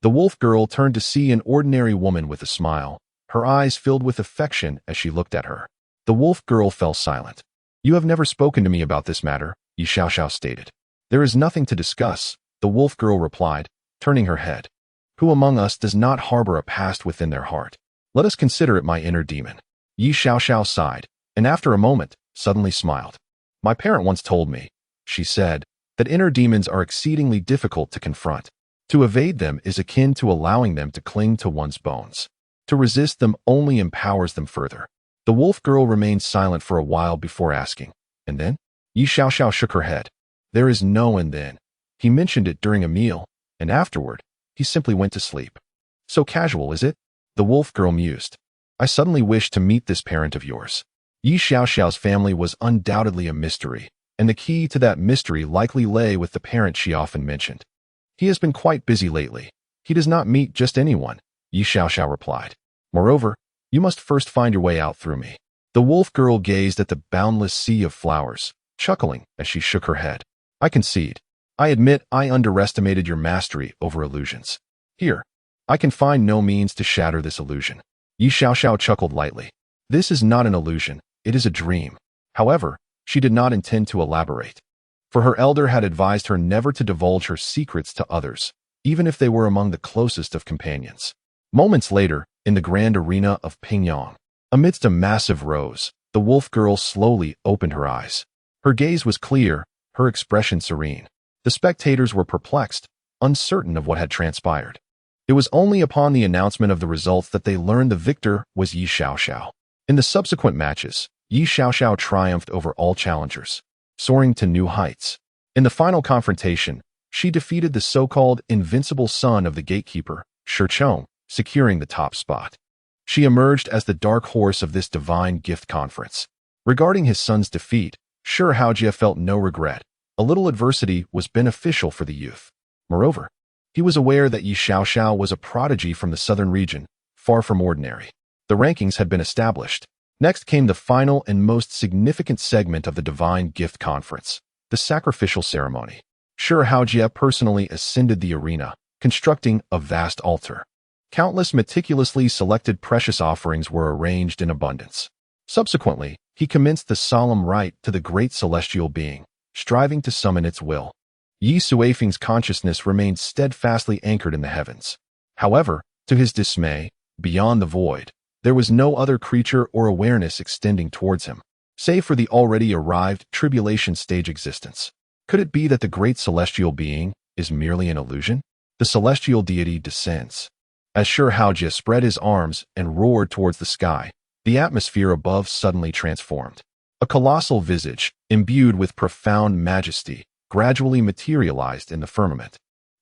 The wolf girl turned to see an ordinary woman with a smile, her eyes filled with affection as she looked at her. The wolf girl fell silent. "You have never spoken to me about this matter," Ye Suifeng stated. "There is nothing to discuss," the wolf girl replied, turning her head. "Who among us does not harbor a past within their heart? Let us consider it my inner demon." Ye Suifeng sighed, and after a moment, suddenly smiled. "My parent once told me," she said, "that inner demons are exceedingly difficult to confront. To evade them is akin to allowing them to cling to one's bones. To resist them only empowers them further." The wolf girl remained silent for a while before asking, "And then?" Ye Suifeng shook her head. "There is no and then. He mentioned it during a meal, and afterward, he simply went to sleep." "So casual, is it?" The wolf girl mused. "I suddenly wish to meet this parent of yours." Ye Suifeng's family was undoubtedly a mystery, and the key to that mystery likely lay with the parent she often mentioned. "He has been quite busy lately. He does not meet just anyone," Ye Suifeng replied. "Moreover, you must first find your way out through me." The wolf girl gazed at the boundless sea of flowers, chuckling as she shook her head. "I concede. I admit I underestimated your mastery over illusions. Here, I can find no means to shatter this illusion." Ye Suifeng chuckled lightly. "This is not an illusion, it is a dream." However, she did not intend to elaborate, for her elder had advised her never to divulge her secrets to others, even if they were among the closest of companions. Moments later, in the grand arena of Pingyang, amidst a massive rose, the wolf girl slowly opened her eyes. Her gaze was clear, her expression serene. The spectators were perplexed, uncertain of what had transpired. It was only upon the announcement of the results that they learned the victor was Ye Suifeng. In the subsequent matches, Ye Suifeng triumphed over all challengers, soaring to new heights. In the final confrontation, she defeated the so-called invincible son of the gatekeeper, Shurchong, securing the top spot. She emerged as the dark horse of this divine gift conference. Regarding his son's defeat, Shi Haojie felt no regret. A little adversity was beneficial for the youth. Moreover, he was aware that Ye Suifeng was a prodigy from the southern region, far from ordinary. The rankings had been established. Next came the final and most significant segment of the Divine Gift Conference, the sacrificial ceremony. Shi Haojie personally ascended the arena, constructing a vast altar. Countless meticulously selected precious offerings were arranged in abundance. Subsequently, he commenced the solemn rite to the great celestial being, striving to summon its will. Ye Suifeng's consciousness remained steadfastly anchored in the heavens. However, to his dismay, beyond the void, there was no other creature or awareness extending towards him, save for the already arrived tribulation stage existence. Could it be that the great celestial being is merely an illusion? The celestial deity descends. As Shi Haojie spread his arms and roared towards the sky, the atmosphere above suddenly transformed. A colossal visage, imbued with profound majesty, gradually materialized in the firmament.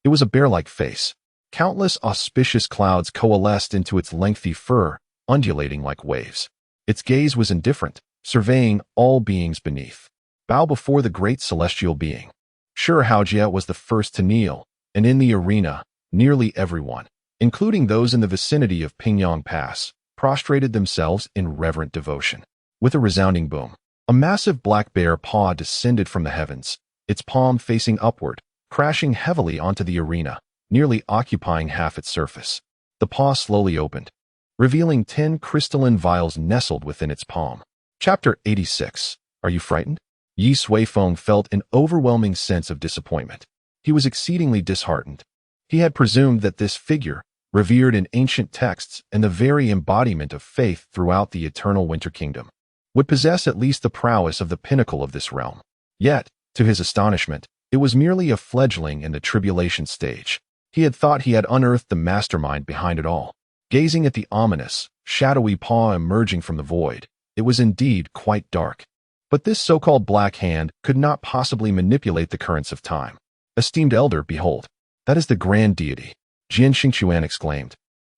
It was a bear-like face. Countless auspicious clouds coalesced into its lengthy fur, undulating like waves. Its gaze was indifferent, surveying all beings beneath. Bow before the great celestial being. Shi Haojie was the first to kneel, and in the arena, nearly everyone, including those in the vicinity of Pingyang Pass, prostrated themselves in reverent devotion. With a resounding boom, a massive black bear paw descended from the heavens, its palm facing upward, crashing heavily onto the arena, nearly occupying half its surface. The paw slowly opened, revealing 10 crystalline vials nestled within its palm. Chapter 86. Are you frightened? Ye Suifeng felt an overwhelming sense of disappointment. He was exceedingly disheartened. He had presumed that this figure, revered in ancient texts and the very embodiment of faith throughout the eternal Winter Kingdom, would possess at least the prowess of the pinnacle of this realm. Yet, to his astonishment, it was merely a fledgling in the tribulation stage. He had thought he had unearthed the mastermind behind it all. Gazing at the ominous, shadowy paw emerging from the void, it was indeed quite dark. But this so-called black hand could not possibly manipulate the currents of time. Esteemed elder, behold, that is the grand deity, Jian Xingquan exclaimed,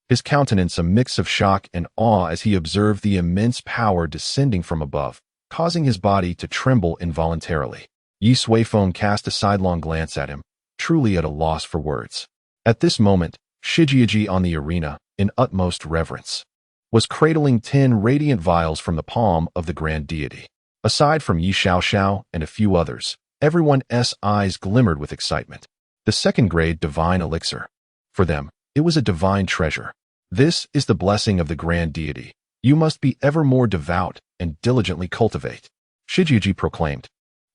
his countenance a mix of shock and awe as he observed the immense power descending from above, causing his body to tremble involuntarily. Ye Suifeng cast a sidelong glance at him, truly at a loss for words. At this moment, Shijiaji on the arena, in utmost reverence, was cradling 10 radiant vials from the palm of the grand deity. Aside from Ye Suifeng and a few others, everyone's eyes glimmered with excitement. The second-grade divine elixir. For them, it was a divine treasure. This is the blessing of the grand deity. You must be ever more devout and diligently cultivate, Shijiaji proclaimed,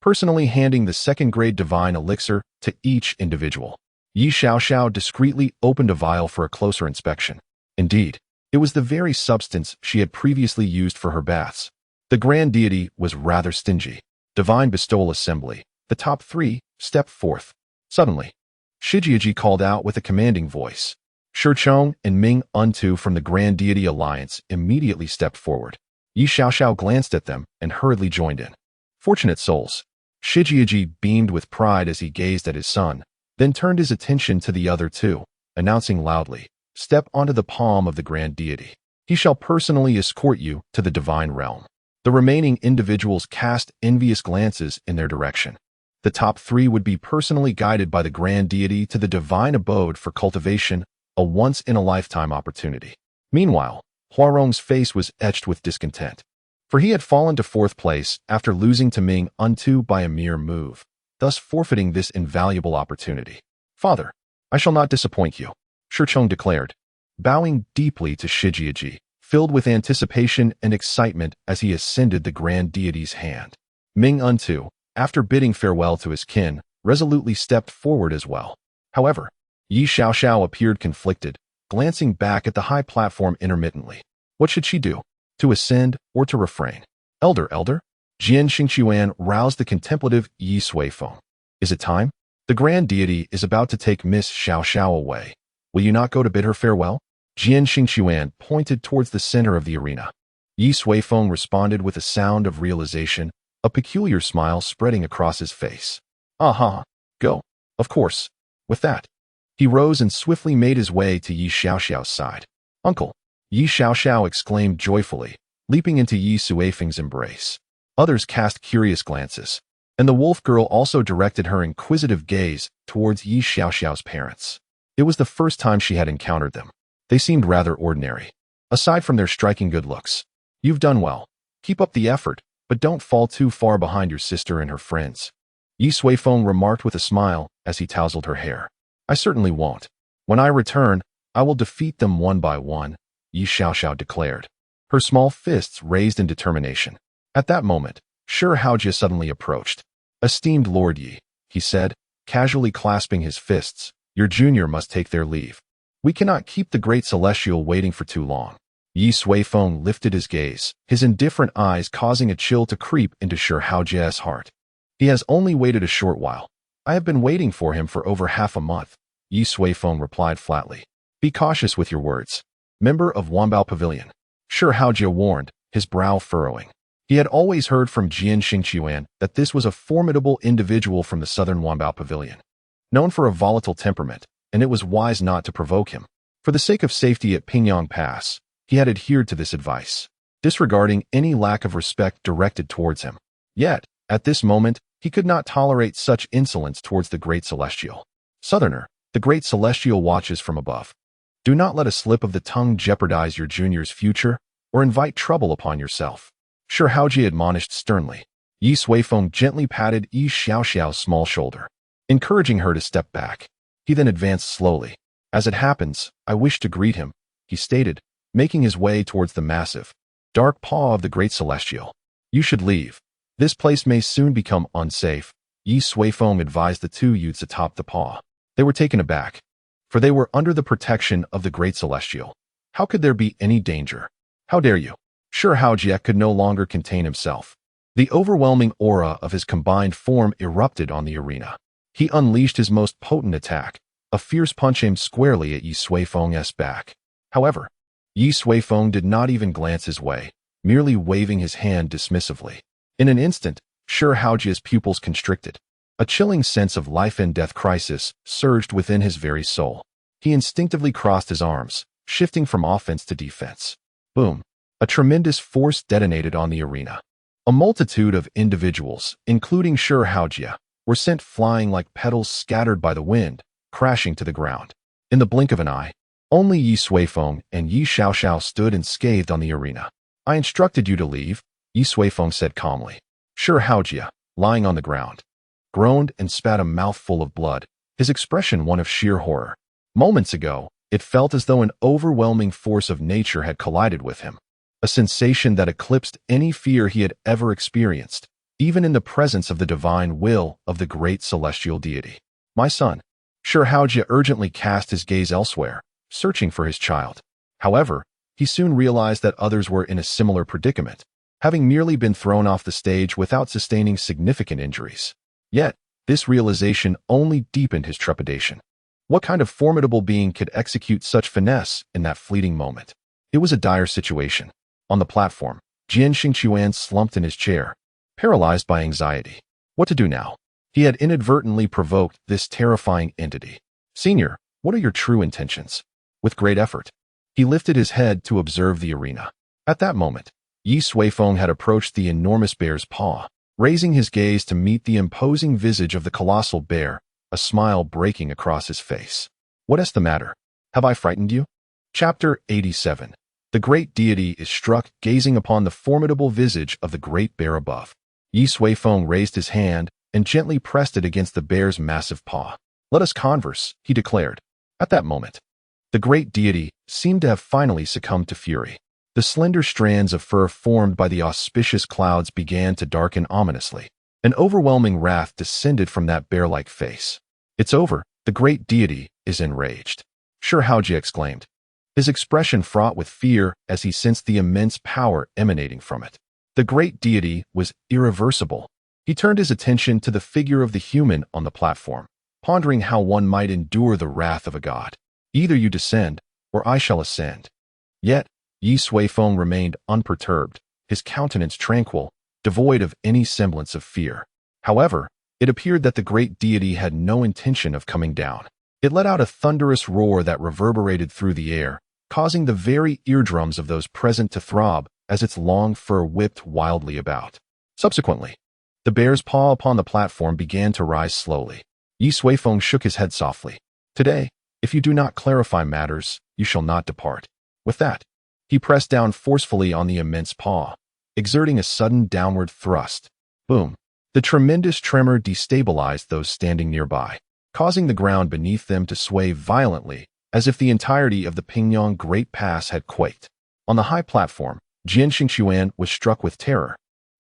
personally handing the second-grade divine elixir to each individual. Ye Suifeng discreetly opened a vial for a closer inspection. Indeed, it was the very substance she had previously used for her baths. The grand deity was rather stingy. Divine bestowal assembly, the top 3, stepped forth. Suddenly, Shijiaji called out with a commanding voice. Shurchong and Ming Untu from the Grand Deity Alliance immediately stepped forward. Ye Suifeng glanced at them and hurriedly joined in. Fortunate souls. Shijiaji beamed with pride as he gazed at his son, then turned his attention to the other 2, announcing loudly, "Step onto the palm of the Grand Deity. He shall personally escort you to the divine realm." The remaining individuals cast envious glances in their direction. The top 3 would be personally guided by the Grand Deity to the divine abode for cultivation, a once-in-a-lifetime opportunity. Meanwhile, Huarong's face was etched with discontent, for he had fallen to 4th place after losing to Ming Untu by a mere move, thus forfeiting this invaluable opportunity. "Father, I shall not disappoint you," Shurchong declared, bowing deeply to Shijiaji, filled with anticipation and excitement as he ascended the Grand Deity's hand. Ming Untu, after bidding farewell to his kin, resolutely stepped forward as well. However, Ye Suifeng appeared conflicted, glancing back at the high platform intermittently. What should she do? To ascend or to refrain? Elder, Jian Xingquan roused the contemplative Ye Suifeng. Is it time? The grand deity is about to take Miss Xiao Xiao away. Will you not go to bid her farewell? Jian Xingquan pointed towards the center of the arena. Ye Suifeng responded with a sound of realization, a peculiar smile spreading across his face. Aha, go. Of course. With that, he rose and swiftly made his way to Ye Xiaoxiao's side. Uncle, Ye Xiaoxiao exclaimed joyfully, leaping into Ye Suifeng's embrace. Others cast curious glances, and the wolf girl also directed her inquisitive gaze towards Ye Xiaoxiao's parents. It was the first time she had encountered them. They seemed rather ordinary, aside from their striking good looks. You've done well. Keep up the effort, but don't fall too far behind your sister and her friends. Ye Suifeng remarked with a smile as he tousled her hair. I certainly won't. When I return, I will defeat them one by one, Ye Xiaoxiao declared, her small fists raised in determination. At that moment, Shi Haojie suddenly approached. Esteemed Lord Yi, he said, casually clasping his fists, your junior must take their leave. We cannot keep the great celestial waiting for too long. Ye Suifeng lifted his gaze, his indifferent eyes causing a chill to creep into Shi Haojie's heart. He has only waited a short while. I have been waiting for him for over half a month, Ye Suifeng replied flatly. Be cautious with your words. Member of Wanbao Pavilion. Shi Haojie warned, his brow furrowing. He had always heard from Jian Xingquan that this was a formidable individual from the southern Wanbao Pavilion, known for a volatile temperament, and it was wise not to provoke him. For the sake of safety at Pingyang Pass, he had adhered to this advice, disregarding any lack of respect directed towards him. Yet, at this moment, he could not tolerate such insolence towards the Great Celestial. Southerner, the Great Celestial watches from above. Do not let a slip of the tongue jeopardize your junior's future or invite trouble upon yourself. Shi Haojie admonished sternly. Ye Suifeng gently patted Ye Xiaoxiao's small shoulder, encouraging her to step back. He then advanced slowly. As it happens, I wish to greet him, he stated, making his way towards the massive, dark paw of the Great Celestial. You should leave. This place may soon become unsafe, Ye Suifeng advised the two youths atop the paw. They were taken aback, for they were under the protection of the Great Celestial. How could there be any danger? How dare you? Shi Haojie could no longer contain himself. The overwhelming aura of his combined form erupted on the arena. He unleashed his most potent attack, a fierce punch aimed squarely at Ye Suifeng's back. However, Ye Suifeng did not even glance his way, merely waving his hand dismissively. In an instant, Shi Haojie's pupils constricted. A chilling sense of life and death crisis surged within his very soul. He instinctively crossed his arms, shifting from offense to defense. Boom! A tremendous force detonated on the arena. A multitude of individuals, including Shi Haojie, were sent flying like petals scattered by the wind, crashing to the ground. In the blink of an eye, only Ye Suifeng and Ye Xiaoxiao stood unscathed on the arena. I instructed you to leave, Ye Suifeng said calmly. Shi Haojie, lying on the ground, groaned and spat a mouthful of blood, his expression one of sheer horror. Moments ago, it felt as though an overwhelming force of nature had collided with him, a sensation that eclipsed any fear he had ever experienced, even in the presence of the divine will of the great celestial deity. My son. Shi Haojie urgently cast his gaze elsewhere, searching for his child. However, he soon realized that others were in a similar predicament, having merely been thrown off the stage without sustaining significant injuries. Yet, this realization only deepened his trepidation. What kind of formidable being could execute such finesse in that fleeting moment? It was a dire situation. On the platform, Jian Xingquan slumped in his chair, paralyzed by anxiety. What to do now? He had inadvertently provoked this terrifying entity. Senior, what are your true intentions? With great effort, he lifted his head to observe the arena. At that moment, Ye Suifeng had approached the enormous bear's paw, raising his gaze to meet the imposing visage of the colossal bear, a smile breaking across his face. What is the matter? Have I frightened you? Chapter 87. The great deity is struck gazing upon the formidable visage of the great bear above. Ye Suifeng raised his hand and gently pressed it against the bear's massive paw. Let us converse, he declared. At that moment, the great deity seemed to have finally succumbed to fury. The slender strands of fur formed by the auspicious clouds began to darken ominously. An overwhelming wrath descended from that bear-like face. It's over. The great deity is enraged. Shi Haojie exclaimed, his expression fraught with fear as he sensed the immense power emanating from it. The great deity was irreversible. He turned his attention to the figure of the human on the platform, pondering how one might endure the wrath of a god. Either you descend, or I shall ascend. Yet, Ye Suifeng remained unperturbed, his countenance tranquil, devoid of any semblance of fear. However, it appeared that the great deity had no intention of coming down. It let out a thunderous roar that reverberated through the air, causing the very eardrums of those present to throb as its long fur whipped wildly about. Subsequently, the bear's paw upon the platform began to rise slowly. Ye Suifeng shook his head softly. Today, if you do not clarify matters, you shall not depart. With that, he pressed down forcefully on the immense paw, exerting a sudden downward thrust. Boom! The tremendous tremor destabilized those standing nearby, causing the ground beneath them to sway violently, as if the entirety of the Pingyang Great Pass had quaked. On the high platform, Jian Xingxuan was struck with terror.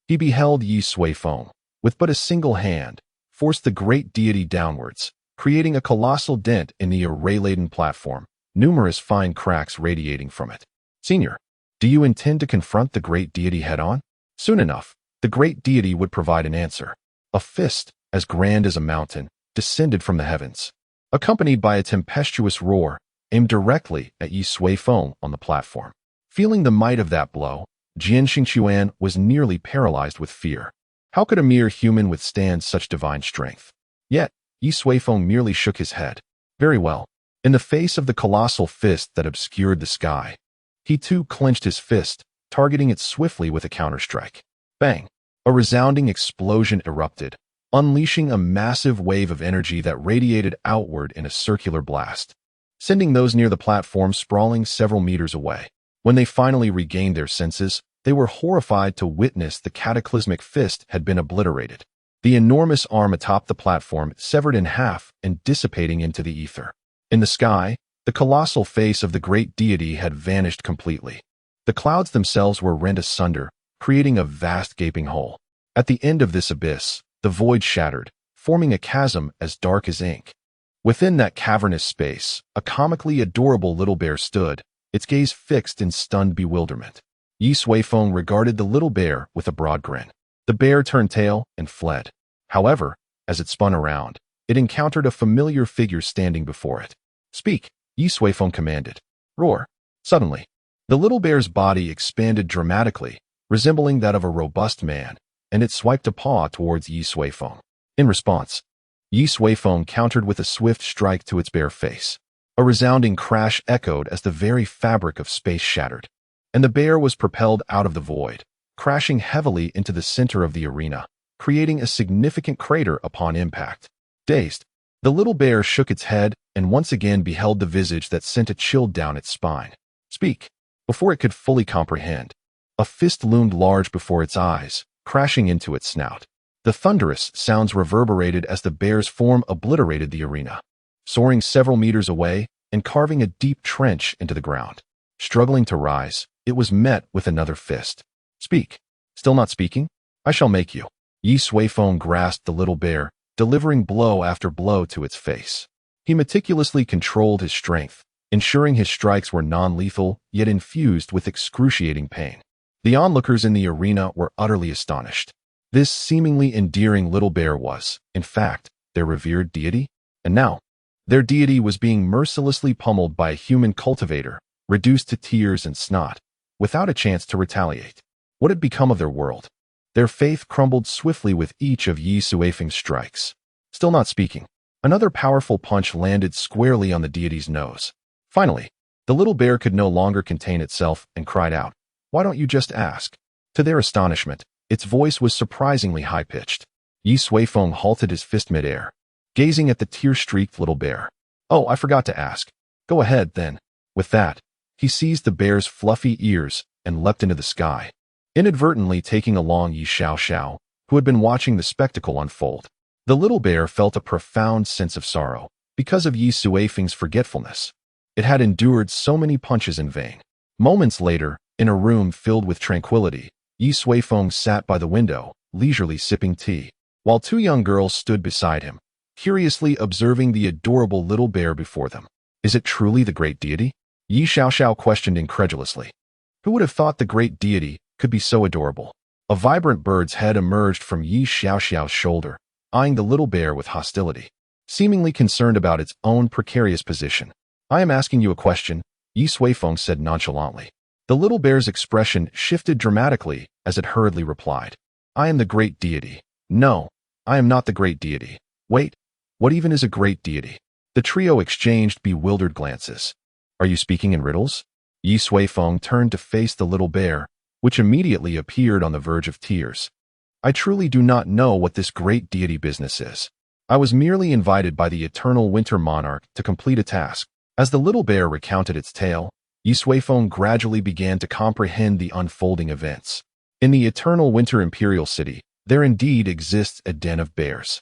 He beheld Ye Suifeng, with but a single hand, force the great deity downwards, creating a colossal dent in the array-laden platform, numerous fine cracks radiating from it. Senior, do you intend to confront the great deity head-on? Soon enough, the great deity would provide an answer. A fist, as grand as a mountain, descended from the heavens, accompanied by a tempestuous roar, aimed directly at Ye Suifeng on the platform. Feeling the might of that blow, Jian Xingxuan was nearly paralyzed with fear. How could a mere human withstand such divine strength? Yet, Ye Suifeng merely shook his head. Very well. In the face of the colossal fist that obscured the sky, he too clenched his fist, targeting it swiftly with a counterstrike. Bang! A resounding explosion erupted, unleashing a massive wave of energy that radiated outward in a circular blast, sending those near the platform sprawling several meters away. When they finally regained their senses, they were horrified to witness the cataclysmic fist had been obliterated. The enormous arm atop the platform severed in half and dissipating into the ether. In the sky, the colossal face of the great deity had vanished completely. The clouds themselves were rent asunder, creating a vast gaping hole. At the end of this abyss, the void shattered, forming a chasm as dark as ink. Within that cavernous space, a comically adorable little bear stood, its gaze fixed in stunned bewilderment. Ye Suifeng regarded the little bear with a broad grin. The bear turned tail and fled. However, as it spun around, it encountered a familiar figure standing before it. Speak, Ye Suifeng commanded. Roar. Suddenly, the little bear's body expanded dramatically, resembling that of a robust man, and it swiped a paw towards Ye Suifeng. In response, Ye Suifeng countered with a swift strike to its bare face. A resounding crash echoed as the very fabric of space shattered, and the bear was propelled out of the void, crashing heavily into the center of the arena, creating a significant crater upon impact. Dazed, the little bear shook its head and once again beheld the visage that sent a chill down its spine. Speak. Before it could fully comprehend, a fist loomed large before its eyes, crashing into its snout. The thunderous sounds reverberated as the bear's form obliterated the arena, soaring several meters away and carving a deep trench into the ground. Struggling to rise, it was met with another fist. Speak. Still not speaking? I shall make you. Ye Suifeng grasped the little bear, delivering blow after blow to its face. He meticulously controlled his strength, ensuring his strikes were non-lethal, yet infused with excruciating pain. The onlookers in the arena were utterly astonished. This seemingly endearing little bear was, in fact, their revered deity, and now, their deity was being mercilessly pummeled by a human cultivator, reduced to tears and snot, without a chance to retaliate. What had become of their world? Their faith crumbled swiftly with each of Ye Suifeng's strikes. Still not speaking, another powerful punch landed squarely on the deity's nose. Finally, the little bear could no longer contain itself and cried out, "Why don't you just ask?" To their astonishment, its voice was surprisingly high-pitched. Ye Suifeng halted his fist mid-air, gazing at the tear-streaked little bear. "Oh, I forgot to ask. Go ahead, then." With that, he seized the bear's fluffy ears and leapt into the sky, inadvertently taking along Ye Xiao, who had been watching the spectacle unfold. The little bear felt a profound sense of sorrow because of Ye Suifeng's forgetfulness. It had endured so many punches in vain. Moments later, in a room filled with tranquility, Ye Suifeng sat by the window, leisurely sipping tea, while two young girls stood beside him, curiously observing the adorable little bear before them. Is it truly the great deity? Ye Xiao questioned incredulously. Who would have thought the great deity could be so adorable? A vibrant bird's head emerged from Ye Suifeng's shoulder, eyeing the little bear with hostility, seemingly concerned about its own precarious position. "I am asking you a question," Ye Suifeng said nonchalantly. The little bear's expression shifted dramatically as it hurriedly replied, "I am the great deity." "No, I am not the great deity." "Wait, what even is a great deity?" The trio exchanged bewildered glances. "Are you speaking in riddles?" Ye Suifeng turned to face the little bear, which immediately appeared on the verge of tears. "I truly do not know what this great deity business is. I was merely invited by the eternal winter monarch to complete a task." As the little bear recounted its tale, Ye Suifeng gradually began to comprehend the unfolding events. In the eternal winter imperial city, there indeed exists a den of bears.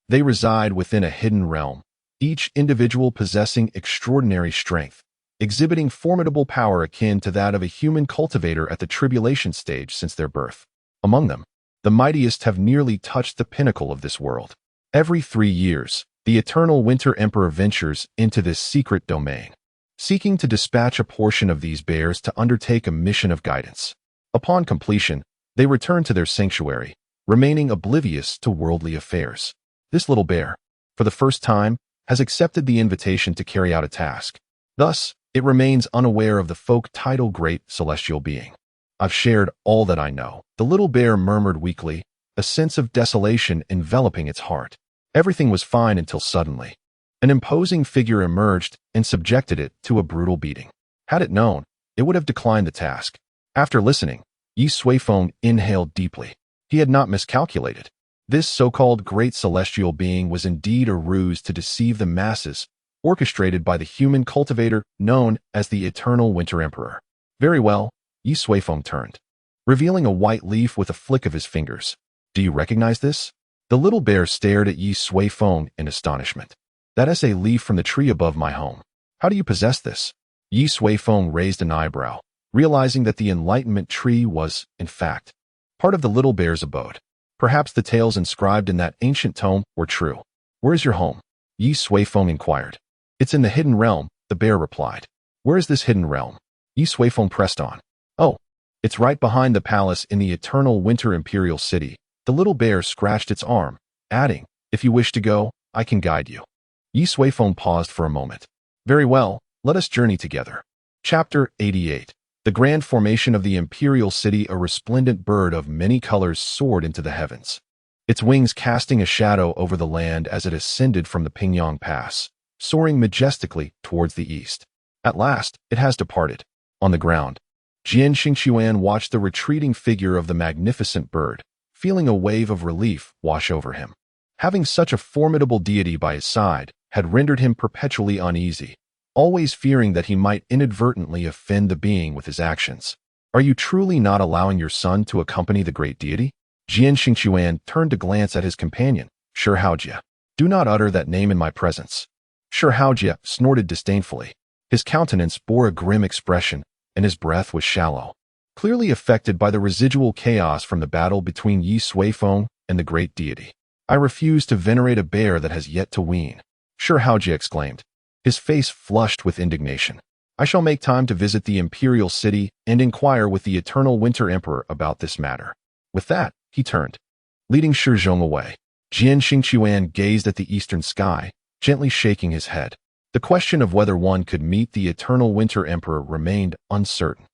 They reside within a hidden realm, each individual possessing extraordinary strength, exhibiting formidable power akin to that of a human cultivator at the tribulation stage since their birth. Among them, the mightiest have nearly touched the pinnacle of this world. Every 3 years, the eternal winter emperor ventures into this secret domain, seeking to dispatch a portion of these bears to undertake a mission of guidance. Upon completion, they return to their sanctuary, remaining oblivious to worldly affairs. This little bear, for the first time, has accepted the invitation to carry out a task. Thus, it remains unaware of the folk title Great Celestial Being. "I've shared all that I know," the little bear murmured weakly, a sense of desolation enveloping its heart. Everything was fine until suddenly, an imposing figure emerged and subjected it to a brutal beating. Had it known, it would have declined the task. After listening, Ye Suifeng inhaled deeply. He had not miscalculated. This so-called great celestial being was indeed a ruse to deceive the masses, orchestrated by the human cultivator known as the Eternal Winter Emperor. "Very well," Ye Suifeng turned, revealing a white leaf with a flick of his fingers. "Do you recognize this?" The little bear stared at Ye Suifeng in astonishment. "That is a leaf from the tree above my home. How do you possess this?" Ye Suifeng raised an eyebrow, realizing that the enlightenment tree was, in fact, part of the little bear's abode. Perhaps the tales inscribed in that ancient tome were true. "Where is your home?" Ye Suifeng inquired. "It's in the hidden realm," the bear replied. "Where is this hidden realm?" Ye Suifeng pressed on. "Oh, it's right behind the palace in the eternal winter imperial city." The little bear scratched its arm, adding, "If you wish to go, I can guide you." Ye Suifeng paused for a moment. "Very well, let us journey together." Chapter 88. The grand formation of the imperial city. A resplendent bird of many colors soared into the heavens, its wings casting a shadow over the land as it ascended from the Pingyang Pass, soaring majestically towards the east. At last, it has departed. On the ground, Jian Xingquan watched the retreating figure of the magnificent bird, feeling a wave of relief wash over him. Having such a formidable deity by his side had rendered him perpetually uneasy, always fearing that he might inadvertently offend the being with his actions. "Are you truly not allowing your son to accompany the great deity?" Jian Xingquan turned to glance at his companion, Shi Haojie. "Do not utter that name in my presence." Shi Haojie snorted disdainfully. His countenance bore a grim expression, and his breath was shallow, clearly affected by the residual chaos from the battle between Ye Suifeng and the great deity. "I refuse to venerate a bear that has yet to wean," Shi Haojie exclaimed, his face flushed with indignation. "I shall make time to visit the imperial city and inquire with the eternal winter emperor about this matter." With that, he turned, leading Shi Zhong away. Jian Xingquan gazed at the eastern sky, gently shaking his head. The question of whether one could meet the eternal winter emperor remained uncertain.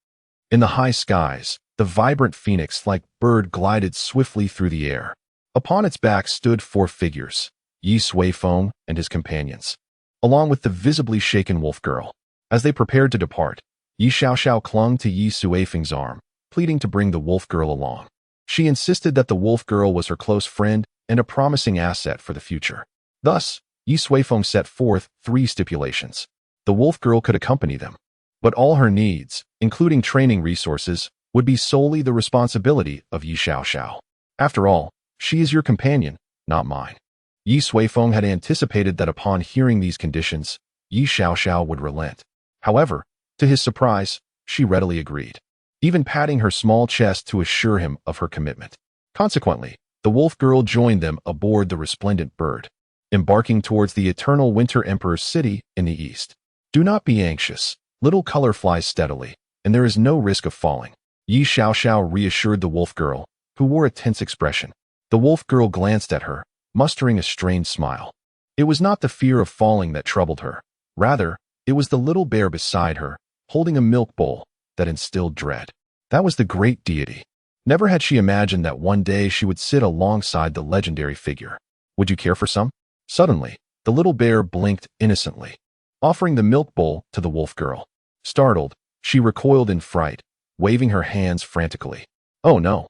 In the high skies, the vibrant phoenix-like bird glided swiftly through the air. Upon its back stood 4 figures, Ye Suifeng and his companions, along with the visibly shaken wolf girl. As they prepared to depart, Ye Xiaoxiao clung to Ye Suifeng's arm, pleading to bring the wolf girl along. She insisted that the wolf girl was her close friend and a promising asset for the future. Thus, Ye Suifeng set forth 3 stipulations. The wolf girl could accompany them, but all her needs, including training resources, would be solely the responsibility of Ye Xiaoxiao. "After all, she is your companion, not mine." Ye Suifeng had anticipated that upon hearing these conditions, Ye Xiaoxiao would relent. However, to his surprise, she readily agreed, even patting her small chest to assure him of her commitment. Consequently, the wolf girl joined them aboard the resplendent bird, embarking towards the eternal winter emperor's city in the east. "Do not be anxious. Little color flies steadily, and there is no risk of falling," Ye Xiaoxiao reassured the wolf girl, who wore a tense expression. The wolf girl glanced at her, mustering a strained smile. It was not the fear of falling that troubled her. Rather, it was the little bear beside her, holding a milk bowl, that instilled dread. That was the great deity. Never had she imagined that one day she would sit alongside the legendary figure. Would you care for some? Suddenly, the little bear blinked innocently, offering the milk bowl to the wolf girl. Startled, she recoiled in fright, waving her hands frantically. Oh no.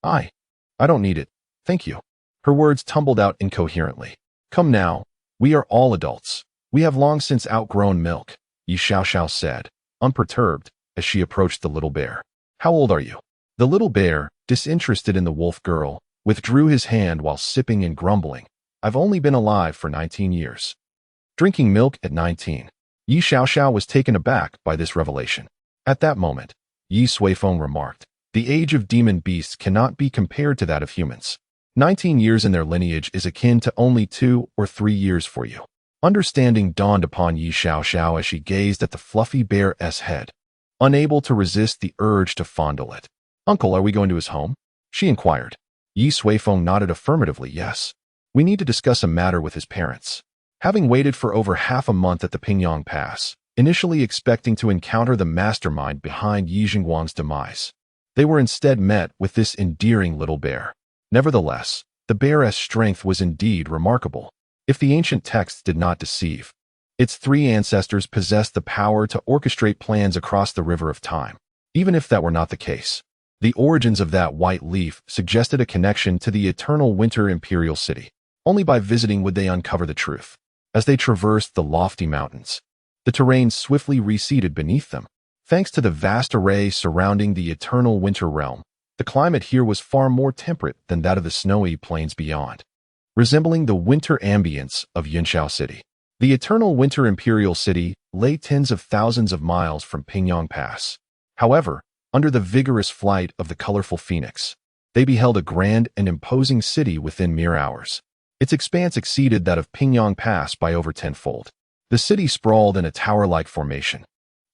I don't need it. Thank you. Her words tumbled out incoherently. Come now. We are all adults. We have long since outgrown milk, Ye Suifeng said, unperturbed, as she approached the little bear. How old are you? The little bear, disinterested in the wolf girl, withdrew his hand while sipping and grumbling. I've only been alive for 19 years. Drinking milk at 19. Ye Suifeng was taken aback by this revelation. At that moment, Ye Suifeng remarked, the age of demon beasts cannot be compared to that of humans. 19 years in their lineage is akin to only 2 or 3 years for you. Understanding dawned upon Ye Suifeng as she gazed at the fluffy bear's head, unable to resist the urge to fondle it. Uncle, are we going to his home? She inquired. Ye Suifeng nodded affirmatively, yes. We need to discuss a matter with his parents. Having waited for over half a month at the Pingyang Pass, initially expecting to encounter the mastermind behind Yi Jingguang's demise, they were instead met with this endearing little bear. Nevertheless, the bear's strength was indeed remarkable. If the ancient texts did not deceive, its 3 ancestors possessed the power to orchestrate plans across the river of time. Even if that were not the case, the origins of that white leaf suggested a connection to the eternal winter imperial city. Only by visiting would they uncover the truth. As they traversed the lofty mountains, the terrain swiftly receded beneath them. Thanks to the vast array surrounding the eternal winter realm, the climate here was far more temperate than that of the snowy plains beyond, resembling the winter ambience of Yunxiao City. The eternal winter imperial city lay tens of thousands of miles from Pingyang Pass. However, under the vigorous flight of the colorful phoenix, they beheld a grand and imposing city within mere hours. Its expanse exceeded that of Pingyang Pass by over tenfold. The city sprawled in a tower-like formation,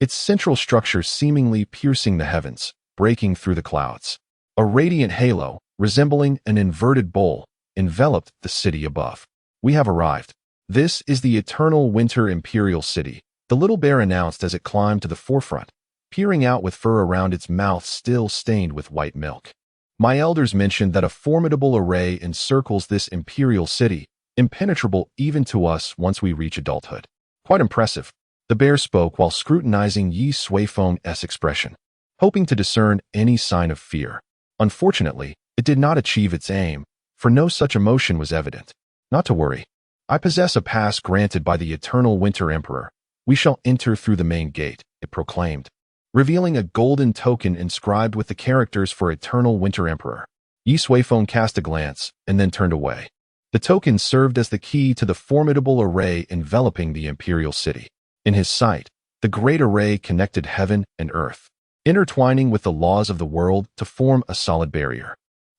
its central structure seemingly piercing the heavens, breaking through the clouds. A radiant halo, resembling an inverted bowl, enveloped the city above. We have arrived. This is the eternal winter imperial city, the little bear announced as it climbed to the forefront, peering out with fur around its mouth still stained with white milk. My elders mentioned that a formidable array encircles this imperial city, impenetrable even to us once we reach adulthood. Quite impressive. The bear spoke while scrutinizing Ye Suifeng's expression, hoping to discern any sign of fear. Unfortunately, it did not achieve its aim, for no such emotion was evident. Not to worry. I possess a pass granted by the eternal winter emperor. We shall enter through the main gate, it proclaimed, revealing a golden token inscribed with the characters for eternal winter emperor. Ye Suifeng cast a glance and then turned away. The token served as the key to the formidable array enveloping the imperial city. In his sight, the great array connected heaven and earth, intertwining with the laws of the world to form a solid barrier.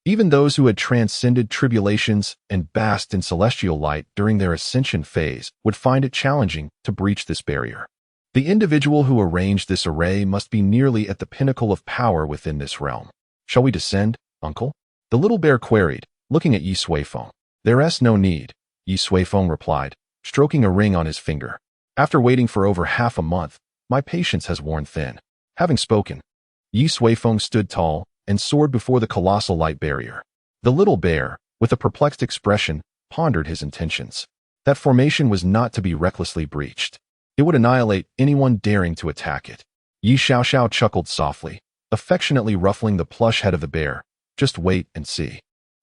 Even those who had transcended tribulations and basked in celestial light during their ascension phase would find it challenging to breach this barrier. The individual who arranged this array must be nearly at the pinnacle of power within this realm. Shall we descend, uncle? The little bear queried, looking at Ye Suifeng. There's no need, Ye Suifeng replied, stroking a ring on his finger. After waiting for over half a month, my patience has worn thin. Having spoken, Ye Suifeng stood tall and soared before the colossal light barrier. The little bear, with a perplexed expression, pondered his intentions. That formation was not to be recklessly breached. It would annihilate anyone daring to attack it. Ye Suifeng chuckled softly, affectionately ruffling the plush head of the bear. Just wait and see.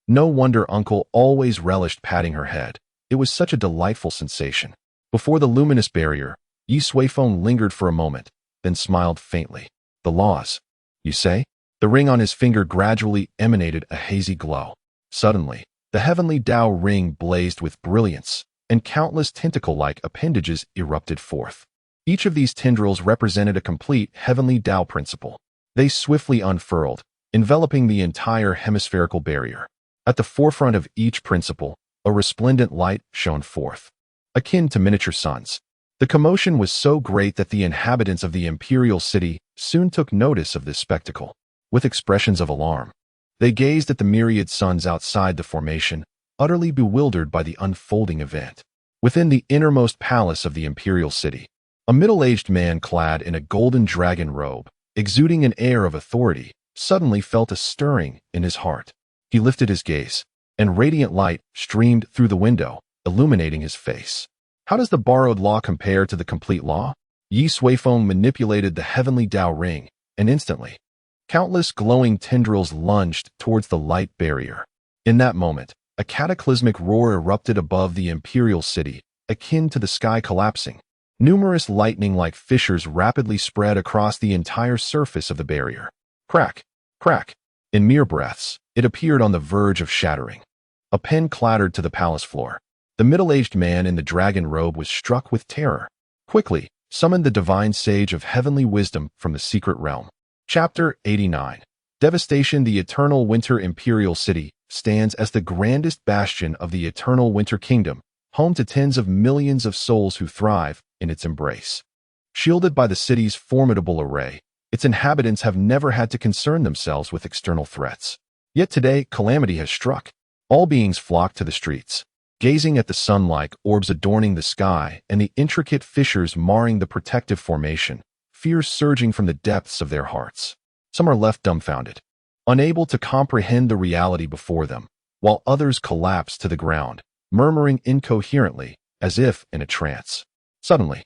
No wonder Uncle always relished patting her head. It was such a delightful sensation. Before the luminous barrier, Ye Suifeng lingered for a moment, then smiled faintly. The laws, you say? The ring on his finger gradually emanated a hazy glow. Suddenly, the heavenly Dao ring blazed with brilliance, and countless tentacle-like appendages erupted forth. Each of these tendrils represented a complete heavenly Dao principle. They swiftly unfurled, enveloping the entire hemispherical barrier. At the forefront of each principle, a resplendent light shone forth, akin to miniature suns. The commotion was so great that the inhabitants of the imperial city soon took notice of this spectacle. With expressions of alarm, They gazed at the myriad suns outside the formation, utterly bewildered by the unfolding event. Within the innermost palace of the imperial city, a middle-aged man clad in a golden dragon robe, exuding an air of authority, suddenly felt a stirring in his heart. He lifted his gaze, and radiant light streamed through the window, illuminating his face. How does the borrowed law compare to the complete law? Ye Suifeng manipulated the heavenly Dao ring, and instantly, countless glowing tendrils lunged towards the light barrier. In that moment, a cataclysmic roar erupted above the imperial city, akin to the sky collapsing. Numerous lightning-like fissures rapidly spread across the entire surface of the barrier. Crack, crack. In mere breaths, it appeared on the verge of shattering. A pen clattered to the palace floor. The middle-aged man in the dragon robe was struck with terror. Quickly, summoned the divine sage of heavenly wisdom from the secret realm. Chapter 89. Devastation. The eternal winter imperial city stands as the grandest bastion of the eternal winter kingdom, home to tens of millions of souls who thrive in its embrace. Shielded by the city's formidable array, its inhabitants have never had to concern themselves with external threats. Yet today, calamity has struck. All beings flock to the streets, gazing at the sun-like orbs adorning the sky and the intricate fissures marring the protective formation, fears surging from the depths of their hearts. Some are left dumbfounded, unable to comprehend the reality before them, while others collapse to the ground, murmuring incoherently, as if in a trance. Suddenly,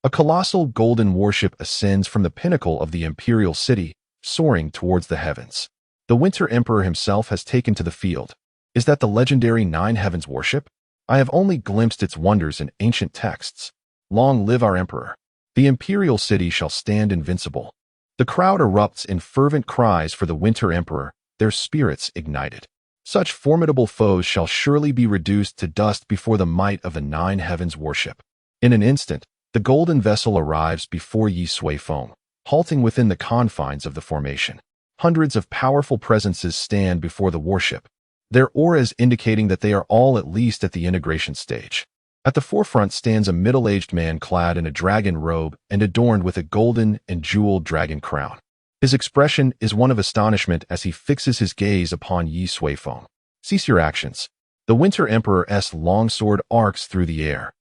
a colossal golden warship ascends from the pinnacle of the imperial city, soaring towards the heavens. The Winter Emperor himself has taken to the field. Is that the legendary Nine Heavens warship? I have only glimpsed its wonders in ancient texts. Long live our emperor. The imperial city shall stand invincible. The crowd erupts in fervent cries for the Winter Emperor, their spirits ignited. Such formidable foes shall surely be reduced to dust before the might of the Nine Heavens warship. In an instant, the golden vessel arrives before Ye Suifeng, halting within the confines of the formation. Hundreds of powerful presences stand before the warship, their auras indicating that they are all at least at the integration stage. At the forefront stands a middle-aged man clad in a dragon robe and adorned with a golden and jeweled dragon crown. His expression is one of astonishment as he fixes his gaze upon Ye Suifeng. Cease your actions. The Winter Emperor's longsword arcs through the air,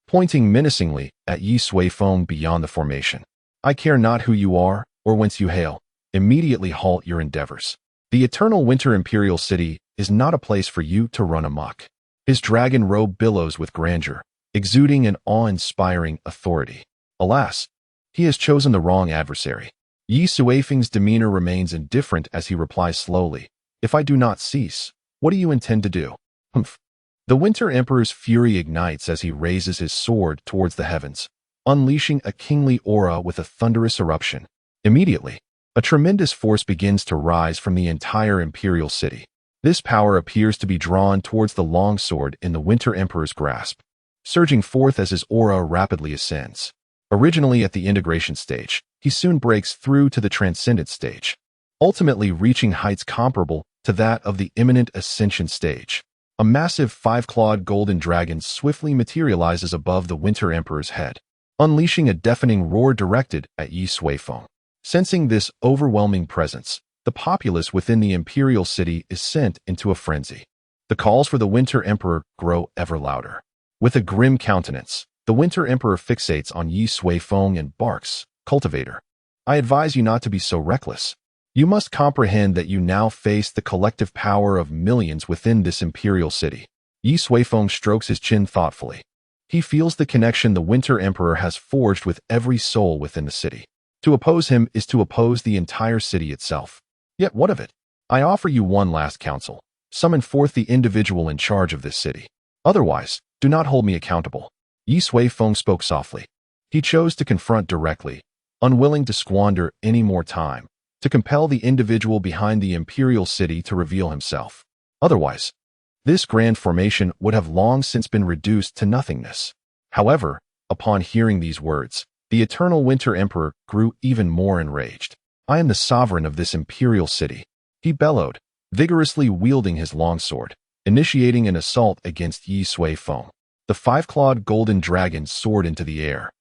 pointing menacingly at Ye Suifeng beyond the formation. I care not who you are or whence you hail. Immediately halt your endeavors. The eternal winter imperial city is not a place for you to run amok. His dragon robe billows with grandeur, exuding an awe-inspiring authority. Alas, he has chosen the wrong adversary. Ye Suifeng's demeanor remains indifferent as he replies slowly, "If I do not cease, what do you intend to do?" Humph. The Winter Emperor's fury ignites as he raises his sword towards the heavens, unleashing a kingly aura with a thunderous eruption. Immediately, a tremendous force begins to rise from the entire imperial city. This power appears to be drawn towards the longsword in the Winter Emperor's grasp, surging forth as his aura rapidly ascends. Originally at the integration stage, he soon breaks through to the transcendent stage, ultimately reaching heights comparable to that of the imminent Ascension stage. A massive five-clawed golden dragon swiftly materializes above the Winter Emperor's head, unleashing a deafening roar directed at Ye Suifeng. Sensing this overwhelming presence, the populace within the imperial city is sent into a frenzy. The calls for the Winter Emperor grow ever louder. With a grim countenance, the Winter Emperor fixates on Ye Suifeng and barks, "Cultivator, I advise you not to be so reckless. You must comprehend that you now face the collective power of millions within this imperial city." Ye Suifeng strokes his chin thoughtfully. He feels the connection the Winter Emperor has forged with every soul within the city. To oppose him is to oppose the entire city itself. Yet what of it? I offer you one last counsel. Summon forth the individual in charge of this city. Otherwise, do not hold me accountable. Ye Suifeng spoke softly. He chose to confront directly, unwilling to squander any more time, to compel the individual behind the imperial city to reveal himself. Otherwise, this grand formation would have long since been reduced to nothingness. However, upon hearing these words, the eternal Winter Emperor grew even more enraged. "I am the sovereign of this imperial city," he bellowed, vigorously wielding his longsword, initiating an assault against Ye Suifeng. The five-clawed golden dragon soared into the air,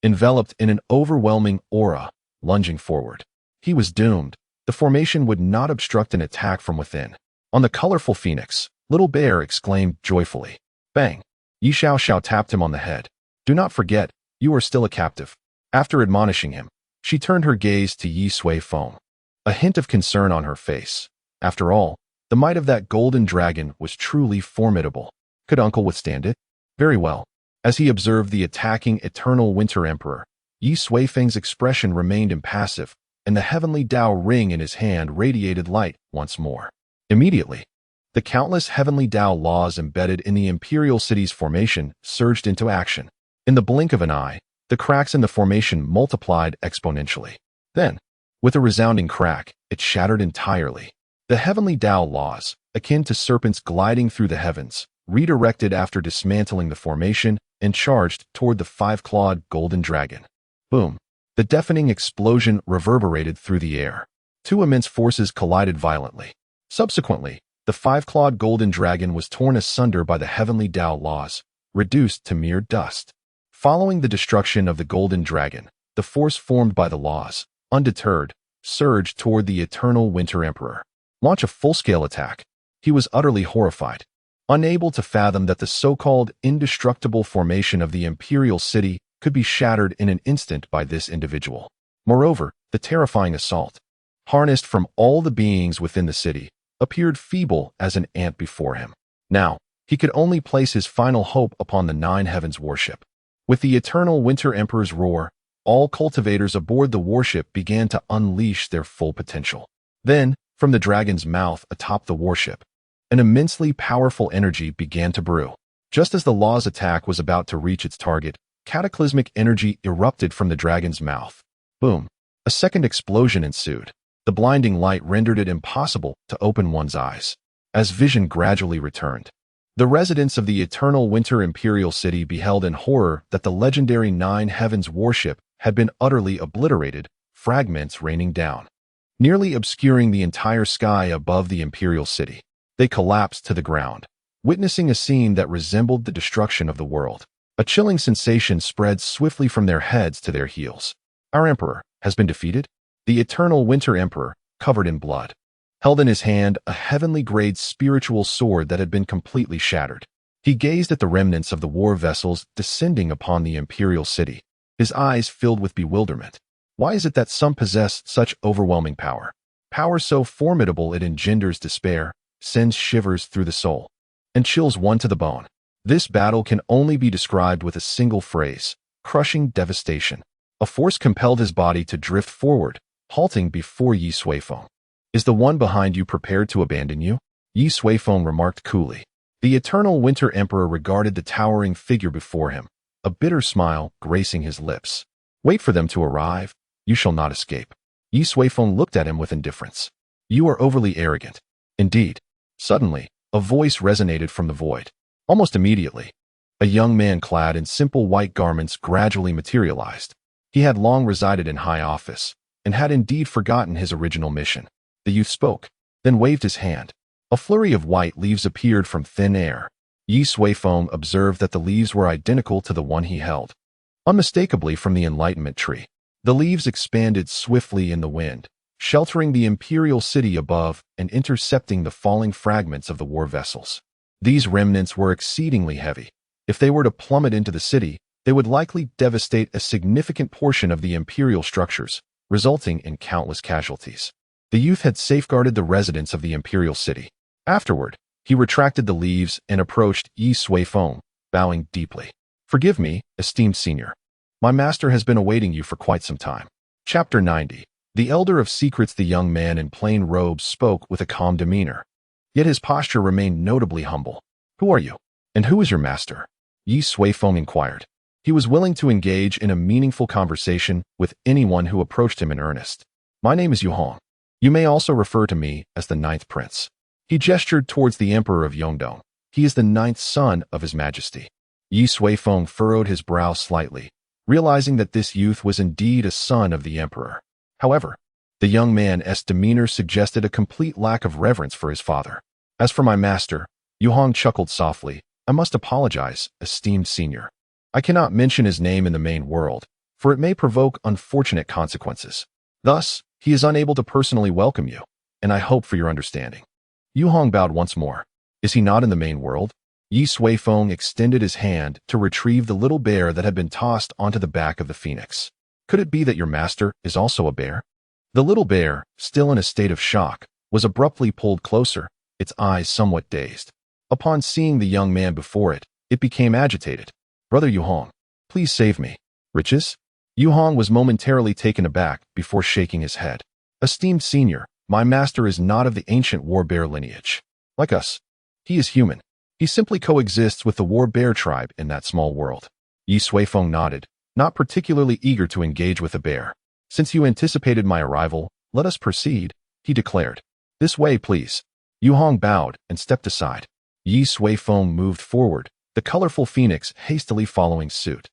enveloped in an overwhelming aura, lunging forward. He was doomed. The formation would not obstruct an attack from within. On the colorful phoenix, Little Bear exclaimed joyfully. Bang! Ye Suifeng tapped him on the head. Do not forget, you are still a captive. After admonishing him, she turned her gaze to Ye Suifeng, a hint of concern on her face. After all, the might of that golden dragon was truly formidable. Could Uncle withstand it? Very well. As he observed the attacking Eternal Winter Emperor, Ye Suifeng's expression remained impassive, and the heavenly Dao ring in his hand radiated light once more. Immediately, the countless heavenly Dao laws embedded in the imperial city's formation surged into action. In the blink of an eye, the cracks in the formation multiplied exponentially. Then, with a resounding crack, it shattered entirely. The heavenly Dao laws, akin to serpents gliding through the heavens, redirected after dismantling the formation and charged toward the five-clawed golden dragon. Boom! The deafening explosion reverberated through the air. Two immense forces collided violently. Subsequently, the five-clawed golden dragon was torn asunder by the heavenly Dao laws, reduced to mere dust. Following the destruction of the golden dragon, the force formed by the laws, undeterred, surged toward the Eternal Winter Emperor. Launch a full-scale attack. He was utterly horrified, unable to fathom that the so-called indestructible formation of the imperial city could be shattered in an instant by this individual. Moreover, the terrifying assault, harnessed from all the beings within the city, appeared feeble as an ant before him. Now, he could only place his final hope upon the Nine Heavens warship. With the Eternal Winter Emperor's roar, all cultivators aboard the warship began to unleash their full potential. Then, from the dragon's mouth atop the warship, an immensely powerful energy began to brew. Just as the law's attack was about to reach its target, cataclysmic energy erupted from the dragon's mouth. Boom! A second explosion ensued. The blinding light rendered it impossible to open one's eyes. As vision gradually returned, the residents of the Eternal Winter Imperial City beheld in horror that the legendary Nine Heavens warship had been utterly obliterated, fragments raining down, nearly obscuring the entire sky above the Imperial City. They collapsed to the ground, witnessing a scene that resembled the destruction of the world. A chilling sensation spread swiftly from their heads to their heels. Our Emperor has been defeated? The Eternal Winter Emperor, covered in blood, held in his hand a heavenly-grade spiritual sword that had been completely shattered. He gazed at the remnants of the war vessels descending upon the Imperial City, his eyes filled with bewilderment. Why is it that some possess such overwhelming power? Power so formidable it engenders despair, sends shivers through the soul, and chills one to the bone. This battle can only be described with a single phrase: crushing devastation. A force compelled his body to drift forward, halting before Ye Suifeng. Is the one behind you prepared to abandon you? Ye Suifeng remarked coolly. The Eternal Winter Emperor regarded the towering figure before him, a bitter smile gracing his lips. Wait for them to arrive. You shall not escape. Ye Suifeng looked at him with indifference. You are overly arrogant. Indeed. Suddenly, a voice resonated from the void. Almost immediately, a young man clad in simple white garments gradually materialized. He had long resided in high office, and had indeed forgotten his original mission. The youth spoke, then waved his hand. A flurry of white leaves appeared from thin air. Ye Suifeng observed that the leaves were identical to the one he held, unmistakably from the Enlightenment tree. The leaves expanded swiftly in the wind, sheltering the imperial city above and intercepting the falling fragments of the war vessels. These remnants were exceedingly heavy. If they were to plummet into the city, they would likely devastate a significant portion of the imperial structures, resulting in countless casualties. The youth had safeguarded the residents of the imperial city. Afterward, he retracted the leaves and approached Ye Suifeng, bowing deeply. Forgive me, esteemed senior. My master has been awaiting you for quite some time. Chapter 90. The Elder of Secrets. The young man in plain robes spoke with a calm demeanor, yet his posture remained notably humble. Who are you? And who is your master? Ye Suifeng inquired. He was willing to engage in a meaningful conversation with anyone who approached him in earnest. My name is Yuhong. You may also refer to me as the Ninth Prince. He gestured towards the Emperor of Yongdong. He is the ninth son of His Majesty. Ye Suifeng furrowed his brow slightly, realizing that this youth was indeed a son of the Emperor. However, the young man's demeanor suggested a complete lack of reverence for his father. As for my master, Yuhong chuckled softly, I must apologize, esteemed senior. I cannot mention his name in the main world, for it may provoke unfortunate consequences. Thus, He is unable to personally welcome you, and I hope for your understanding." Yu Hong bowed once more. "Is he not in the main world?" Ye Suifeng extended his hand to retrieve the little bear that had been tossed onto the back of the phoenix. "Could it be that your master is also a bear?" The little bear, still in a state of shock, was abruptly pulled closer, its eyes somewhat dazed. Upon seeing the young man before it, it became agitated. "Brother Yu Hong, please save me." "Riches?" Yu Hong was momentarily taken aback before shaking his head. "Esteemed senior, my master is not of the ancient war bear lineage. Like us, he is human. He simply coexists with the war bear tribe in that small world." Ye Suifeng nodded, not particularly eager to engage with the bear. "Since you anticipated my arrival, let us proceed," he declared. "This way, please." Yu Hong bowed and stepped aside. Ye Suifeng moved forward, the colorful phoenix hastily following suit.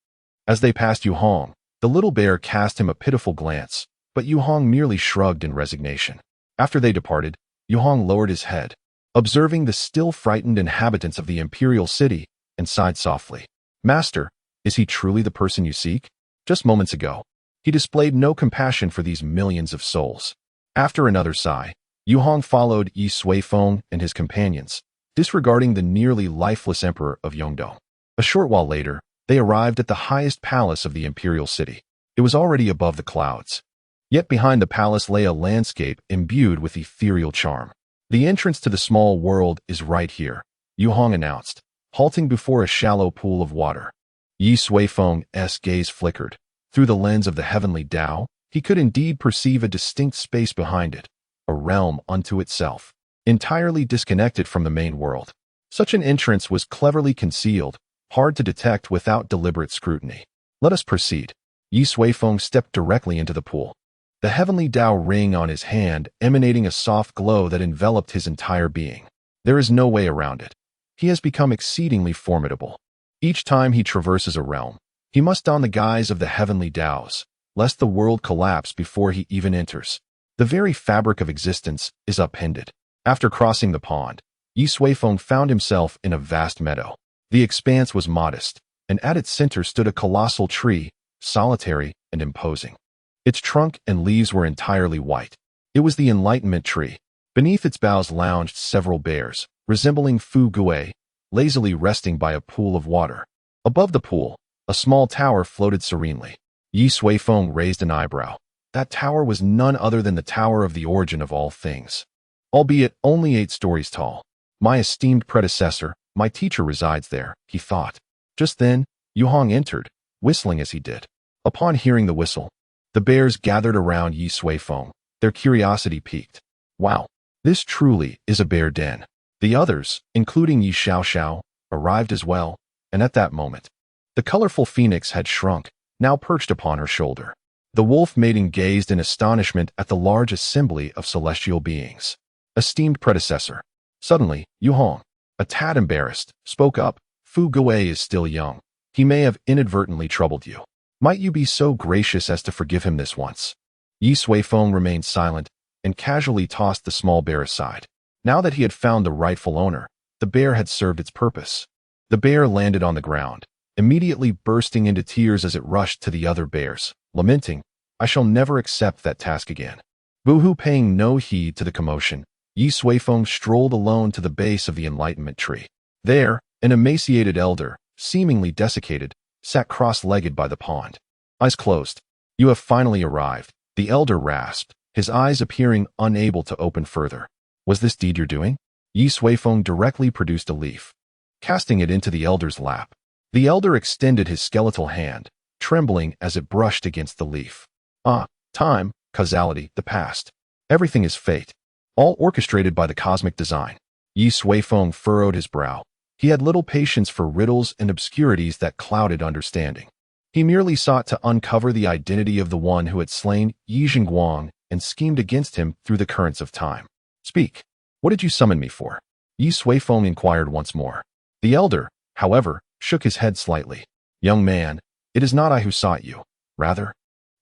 As they passed Yu Hong, the little bear cast him a pitiful glance, but Yu Hong merely shrugged in resignation. After they departed, Yu Hong lowered his head, observing the still frightened inhabitants of the imperial city, and sighed softly. "Master, is he truly the person you seek? Just moments ago, he displayed no compassion for these millions of souls." After another sigh, Yu Hong followed Ye Suifeng and his companions, disregarding the nearly lifeless emperor of Yongdong. A short while later, they arrived at the highest palace of the imperial city. It was already above the clouds. Yet behind the palace lay a landscape imbued with ethereal charm. "The entrance to the small world is right here," Yu Hong announced, halting before a shallow pool of water. Ye Suifeng's gaze flickered. Through the lens of the heavenly Dao, he could indeed perceive a distinct space behind it, a realm unto itself, entirely disconnected from the main world. Such an entrance was cleverly concealed, hard to detect without deliberate scrutiny. "Let us proceed." Ye Suifeng stepped directly into the pool. The heavenly Dao ring on his hand emanating a soft glow that enveloped his entire being. There is no way around it. He has become exceedingly formidable. Each time he traverses a realm, he must don the guise of the heavenly Daos, lest the world collapse before he even enters. The very fabric of existence is upended. After crossing the pond, Ye Suifeng found himself in a vast meadow. The expanse was modest, and at its center stood a colossal tree, solitary and imposing. Its trunk and leaves were entirely white. It was the Enlightenment tree. Beneath its boughs lounged several bears, resembling Fu Gui, lazily resting by a pool of water. Above the pool, a small tower floated serenely. Ye Suifeng raised an eyebrow. That tower was none other than the tower of the origin of all things, albeit only 8 stories tall. "My esteemed predecessor, my teacher resides there," he thought. Just then, Yu Hong entered, whistling as he did. Upon hearing the whistle, the bears gathered around Ye Suifeng, their curiosity piqued. "Wow, this truly is a bear den." The others, including Ye Xiaoxiao, arrived as well, and at that moment, the colorful phoenix had shrunk, now perched upon her shoulder. The wolf maiden gazed in astonishment at the large assembly of celestial beings. "Esteemed predecessor." Suddenly, Yu Hong, a tad embarrassed, spoke up. "Fu Gui is still young. He may have inadvertently troubled you. Might you be so gracious as to forgive him this once?" Ye Suifeng remained silent and casually tossed the small bear aside. Now that he had found the rightful owner, the bear had served its purpose. The bear landed on the ground, immediately bursting into tears as it rushed to the other bears, lamenting, "I shall never accept that task again." Boohoo paying no heed to the commotion, Ye Suifeng strolled alone to the base of the Enlightenment tree. There, an emaciated elder, seemingly desiccated, sat cross-legged by the pond. Eyes closed. "You have finally arrived," the elder rasped, his eyes appearing unable to open further. "Was this deed your doing?" Ye Suifeng directly produced a leaf, casting it into the elder's lap. The elder extended his skeletal hand, trembling as it brushed against the leaf. "Ah, time, causality, the past. Everything is fate. All orchestrated by the cosmic design." Ye Suifeng furrowed his brow. He had little patience for riddles and obscurities that clouded understanding. He merely sought to uncover the identity of the one who had slain Yi Jingguang and schemed against him through the currents of time. "Speak. What did you summon me for?" Ye Suifeng inquired once more. The elder, however, shook his head slightly. "Young man, it is not I who sought you. Rather,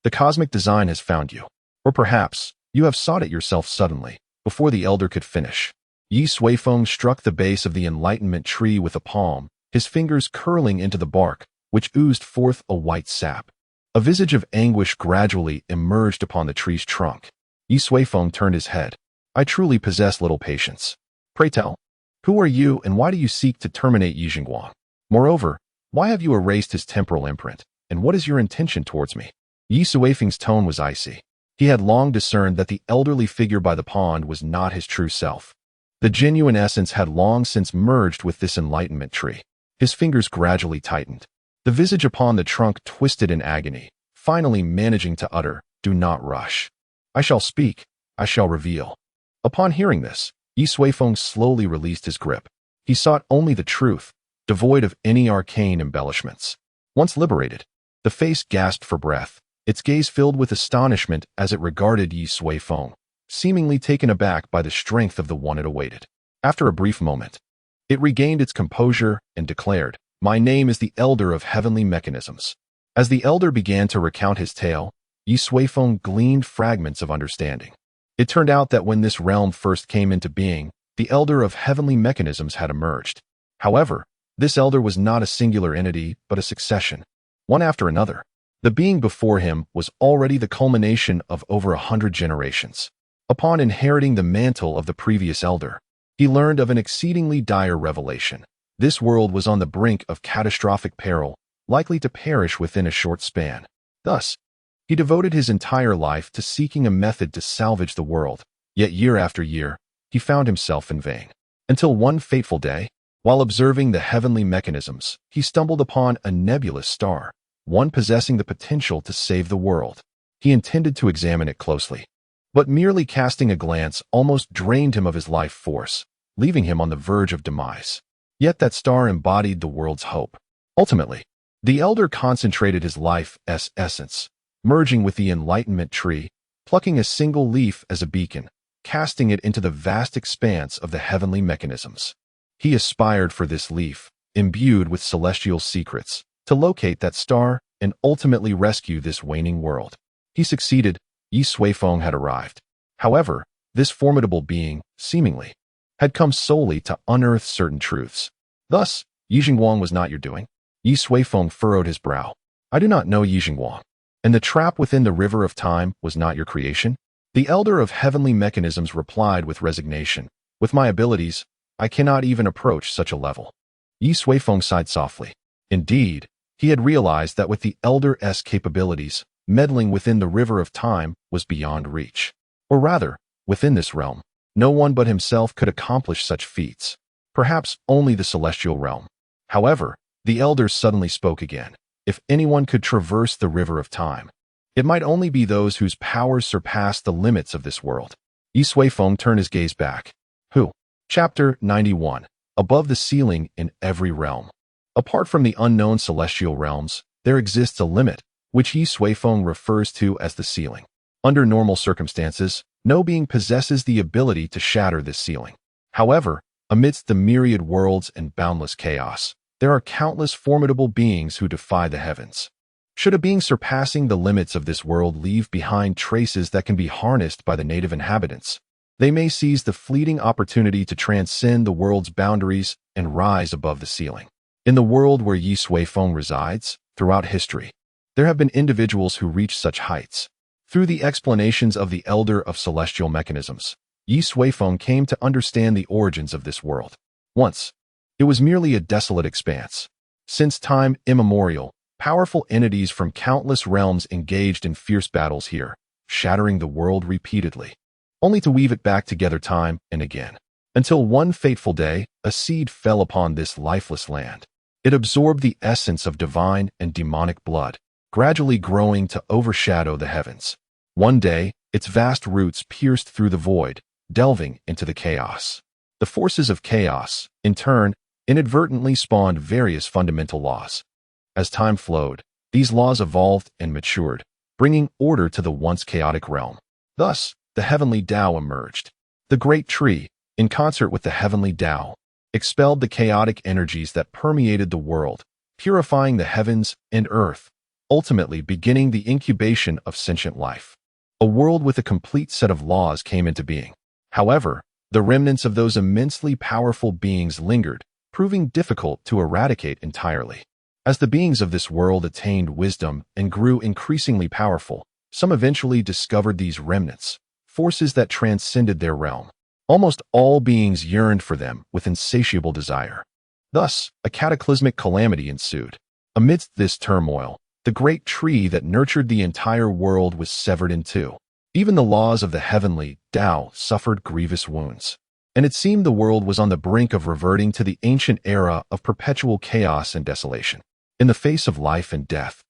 the cosmic design has found you. Or perhaps, you have sought it yourself suddenly." Before the elder could finish, Ye Suifeng struck the base of the Enlightenment tree with a palm, his fingers curling into the bark, which oozed forth a white sap. A visage of anguish gradually emerged upon the tree's trunk. Ye Suifeng turned his head. I truly possess little patience. Pray tell, who are you and why do you seek to terminate Yi Jingguang? Moreover, why have you erased his temporal imprint, and what is your intention towards me? Ye Suifeng's tone was icy. He had long discerned that the elderly figure by the pond was not his true self. The genuine essence had long since merged with this enlightenment tree. His fingers gradually tightened. The visage upon the trunk twisted in agony, finally managing to utter, "Do not rush. I shall speak, I shall reveal." Upon hearing this, Ye Suifeng slowly released his grip. He sought only the truth, devoid of any arcane embellishments. Once liberated, the face gasped for breath, its gaze filled with astonishment as it regarded Ye Suifeng, seemingly taken aback by the strength of the one it awaited. After a brief moment, it regained its composure and declared, "My name is the Elder of Heavenly Mechanisms." As the elder began to recount his tale, Ye Suifeng gleaned fragments of understanding. It turned out that when this realm first came into being, the Elder of Heavenly Mechanisms had emerged. However, this elder was not a singular entity, but a succession, one after another. The being before him was already the culmination of over 100 generations. Upon inheriting the mantle of the previous elder, he learned of an exceedingly dire revelation. This world was on the brink of catastrophic peril, likely to perish within a short span. Thus, he devoted his entire life to seeking a method to salvage the world, yet year after year, he found himself in vain. Until one fateful day, while observing the heavenly mechanisms, he stumbled upon a nebulous star, one possessing the potential to save the world. He intended to examine it closely, but merely casting a glance almost drained him of his life force, leaving him on the verge of demise. Yet that star embodied the world's hope. Ultimately, the elder concentrated his life's essence, merging with the enlightenment tree, plucking a single leaf as a beacon, casting it into the vast expanse of the heavenly mechanisms. He aspired for this leaf, imbued with celestial secrets, to locate that star and ultimately rescue this waning world. He succeeded. Ye Suifeng had arrived. However, this formidable being, seemingly, had come solely to unearth certain truths. Thus, Yi Jingguang was not your doing. Ye Suifeng furrowed his brow. I do not know Yi Jingguang. And the trap within the river of time was not your creation? The elder of heavenly mechanisms replied with resignation. With my abilities, I cannot even approach such a level. Ye Suifeng sighed softly. Indeed, he had realized that with the elder's capabilities, meddling within the river of time was beyond reach. Or rather, within this realm, no one but himself could accomplish such feats. Perhaps only the celestial realm. However, the elder suddenly spoke again. If anyone could traverse the river of time, it might only be those whose powers surpass the limits of this world. Ye Suifeng turned his gaze back. Who? Chapter 91. Above the ceiling in every realm. Apart from the unknown celestial realms, there exists a limit, which Ye Suifeng refers to as the ceiling. Under normal circumstances, no being possesses the ability to shatter this ceiling. However, amidst the myriad worlds and boundless chaos, there are countless formidable beings who defy the heavens. Should a being surpassing the limits of this world leave behind traces that can be harnessed by the native inhabitants, they may seize the fleeting opportunity to transcend the world's boundaries and rise above the ceiling. In the world where Ye Suifeng resides, throughout history, there have been individuals who reach such heights. Through the explanations of the Elder of Celestial Mechanisms, Ye Suifeng came to understand the origins of this world. Once, it was merely a desolate expanse. Since time immemorial, powerful entities from countless realms engaged in fierce battles here, shattering the world repeatedly, only to weave it back together time and again. Until one fateful day, a seed fell upon this lifeless land. It absorbed the essence of divine and demonic blood, gradually growing to overshadow the heavens. One day, its vast roots pierced through the void, delving into the chaos. The forces of chaos, in turn, inadvertently spawned various fundamental laws. As time flowed, these laws evolved and matured, bringing order to the once chaotic realm. Thus, the heavenly Dao emerged. The great tree, in concert with the heavenly Dao, expelled the chaotic energies that permeated the world, purifying the heavens and earth, ultimately beginning the incubation of sentient life. A world with a complete set of laws came into being. However, the remnants of those immensely powerful beings lingered, proving difficult to eradicate entirely. As the beings of this world attained wisdom and grew increasingly powerful, some eventually discovered these remnants, forces that transcended their realm. Almost all beings yearned for them with insatiable desire. Thus, a cataclysmic calamity ensued. Amidst this turmoil, the great tree that nurtured the entire world was severed in two. Even the laws of the heavenly Dao suffered grievous wounds. And it seemed the world was on the brink of reverting to the ancient era of perpetual chaos and desolation. In the face of life and death,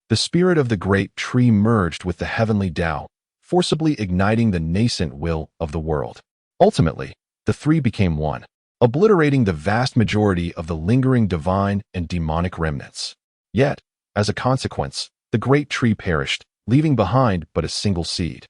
the spirit of the great tree merged with the heavenly Dao, forcibly igniting the nascent will of the world. Ultimately, the three became one, obliterating the vast majority of the lingering divine and demonic remnants. Yet, as a consequence, the great tree perished, leaving behind but a single seed.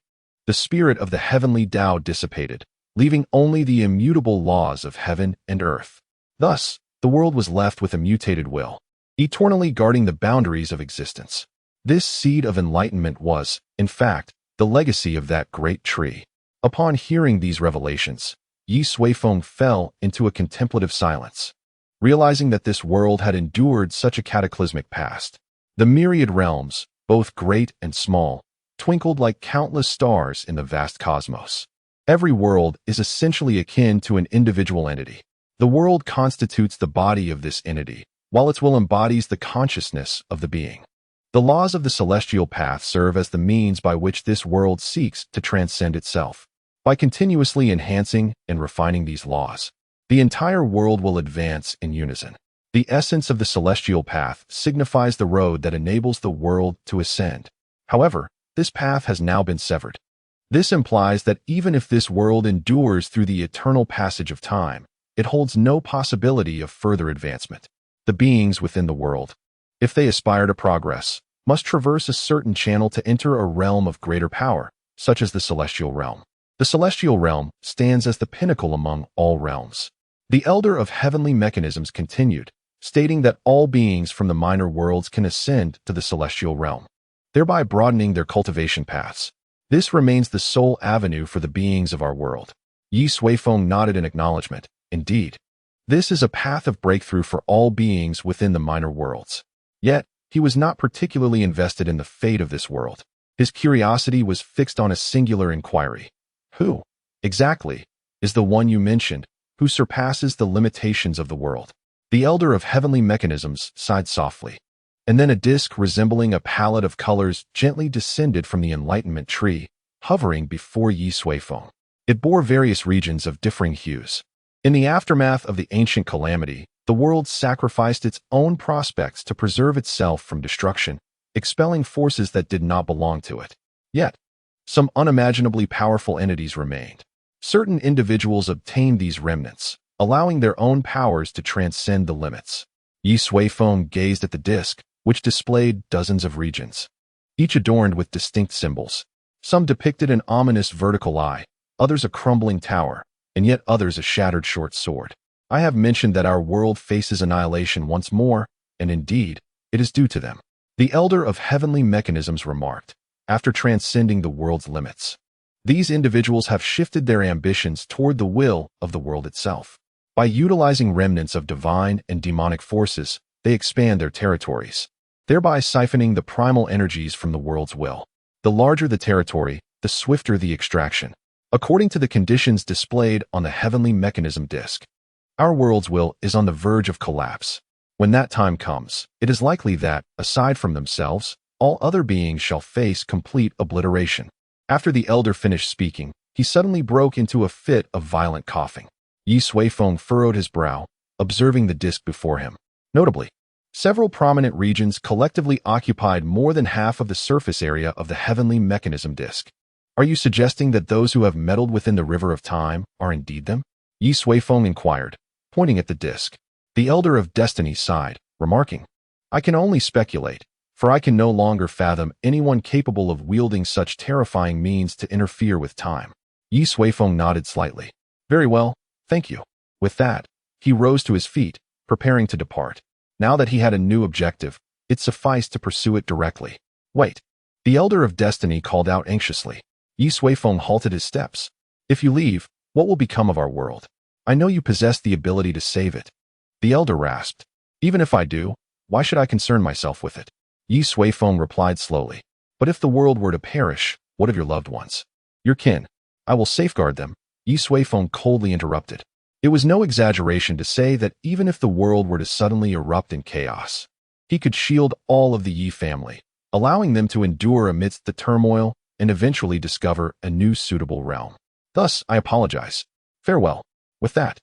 The spirit of the heavenly Dao dissipated, leaving only the immutable laws of heaven and earth. Thus, the world was left with a mutated will, eternally guarding the boundaries of existence. This seed of enlightenment was, in fact, the legacy of that great tree. Upon hearing these revelations, Ye Suifeng fell into a contemplative silence, realizing that this world had endured such a cataclysmic past. The myriad realms, both great and small, twinkled like countless stars in the vast cosmos. Every world is essentially akin to an individual entity. The world constitutes the body of this entity, while its will embodies the consciousness of the being. The laws of the celestial path serve as the means by which this world seeks to transcend itself. By continuously enhancing and refining these laws, the entire world will advance in unison. The essence of the celestial path signifies the road that enables the world to ascend. However, this path has now been severed. This implies that even if this world endures through the eternal passage of time, it holds no possibility of further advancement. The beings within the world, if they aspire to progress, must traverse a certain channel to enter a realm of greater power, such as the celestial realm. The celestial realm stands as the pinnacle among all realms. The elder of heavenly mechanisms continued, stating that all beings from the minor worlds can ascend to the celestial realm, thereby broadening their cultivation paths. This remains the sole avenue for the beings of our world. Ye Suifeng nodded in acknowledgement. Indeed, this is a path of breakthrough for all beings within the minor worlds. Yet, he was not particularly invested in the fate of this world. His curiosity was fixed on a singular inquiry. Who, exactly, is the one you mentioned, who surpasses the limitations of the world? The elder of heavenly mechanisms sighed softly. And then a disk resembling a palette of colors gently descended from the enlightenment tree, hovering before Ye Suifeng. It bore various regions of differing hues. In the aftermath of the ancient calamity, the world sacrificed its own prospects to preserve itself from destruction, expelling forces that did not belong to it. Yet, some unimaginably powerful entities remained. Certain individuals obtained these remnants, allowing their own powers to transcend the limits. Ye Suifeng gazed at the disk, which displayed dozens of regions, each adorned with distinct symbols. Some depicted an ominous vertical eye, others a crumbling tower, and yet others a shattered short sword. I have mentioned that our world faces annihilation once more, and indeed, it is due to them. The elder of heavenly mechanisms remarked, after transcending the world's limits. These individuals have shifted their ambitions toward the will of the world itself. By utilizing remnants of divine and demonic forces, they expand their territories, thereby siphoning the primal energies from the world's will. The larger the territory, the swifter the extraction. According to the conditions displayed on the heavenly mechanism disk, our world's will is on the verge of collapse. When that time comes, it is likely that, aside from themselves, all other beings shall face complete obliteration. After the elder finished speaking, he suddenly broke into a fit of violent coughing. Ye Suifeng furrowed his brow, observing the disk before him. Notably, several prominent regions collectively occupied more than half of the surface area of the heavenly mechanism disk. Are you suggesting that those who have meddled within the river of time are indeed them? Ye Suifeng inquired, pointing at the disk. The elder of destiny sighed, remarking, I can only speculate, for I can no longer fathom anyone capable of wielding such terrifying means to interfere with time. Ye Suifeng nodded slightly. Very well, thank you. With that, he rose to his feet, preparing to depart. Now that he had a new objective, it sufficed to pursue it directly. Wait. The elder of destiny called out anxiously. Ye Suifeng halted his steps. If you leave, what will become of our world? I know you possess the ability to save it. The elder rasped. Even if I do, why should I concern myself with it? Ye Suifeng replied slowly. But if the world were to perish, what of your loved ones? Your kin? I will safeguard them, Ye Suifeng coldly interrupted. It was no exaggeration to say that even if the world were to suddenly erupt in chaos, he could shield all of the Ye family, allowing them to endure amidst the turmoil and eventually discover a new suitable realm. Thus, I apologize. Farewell. With that,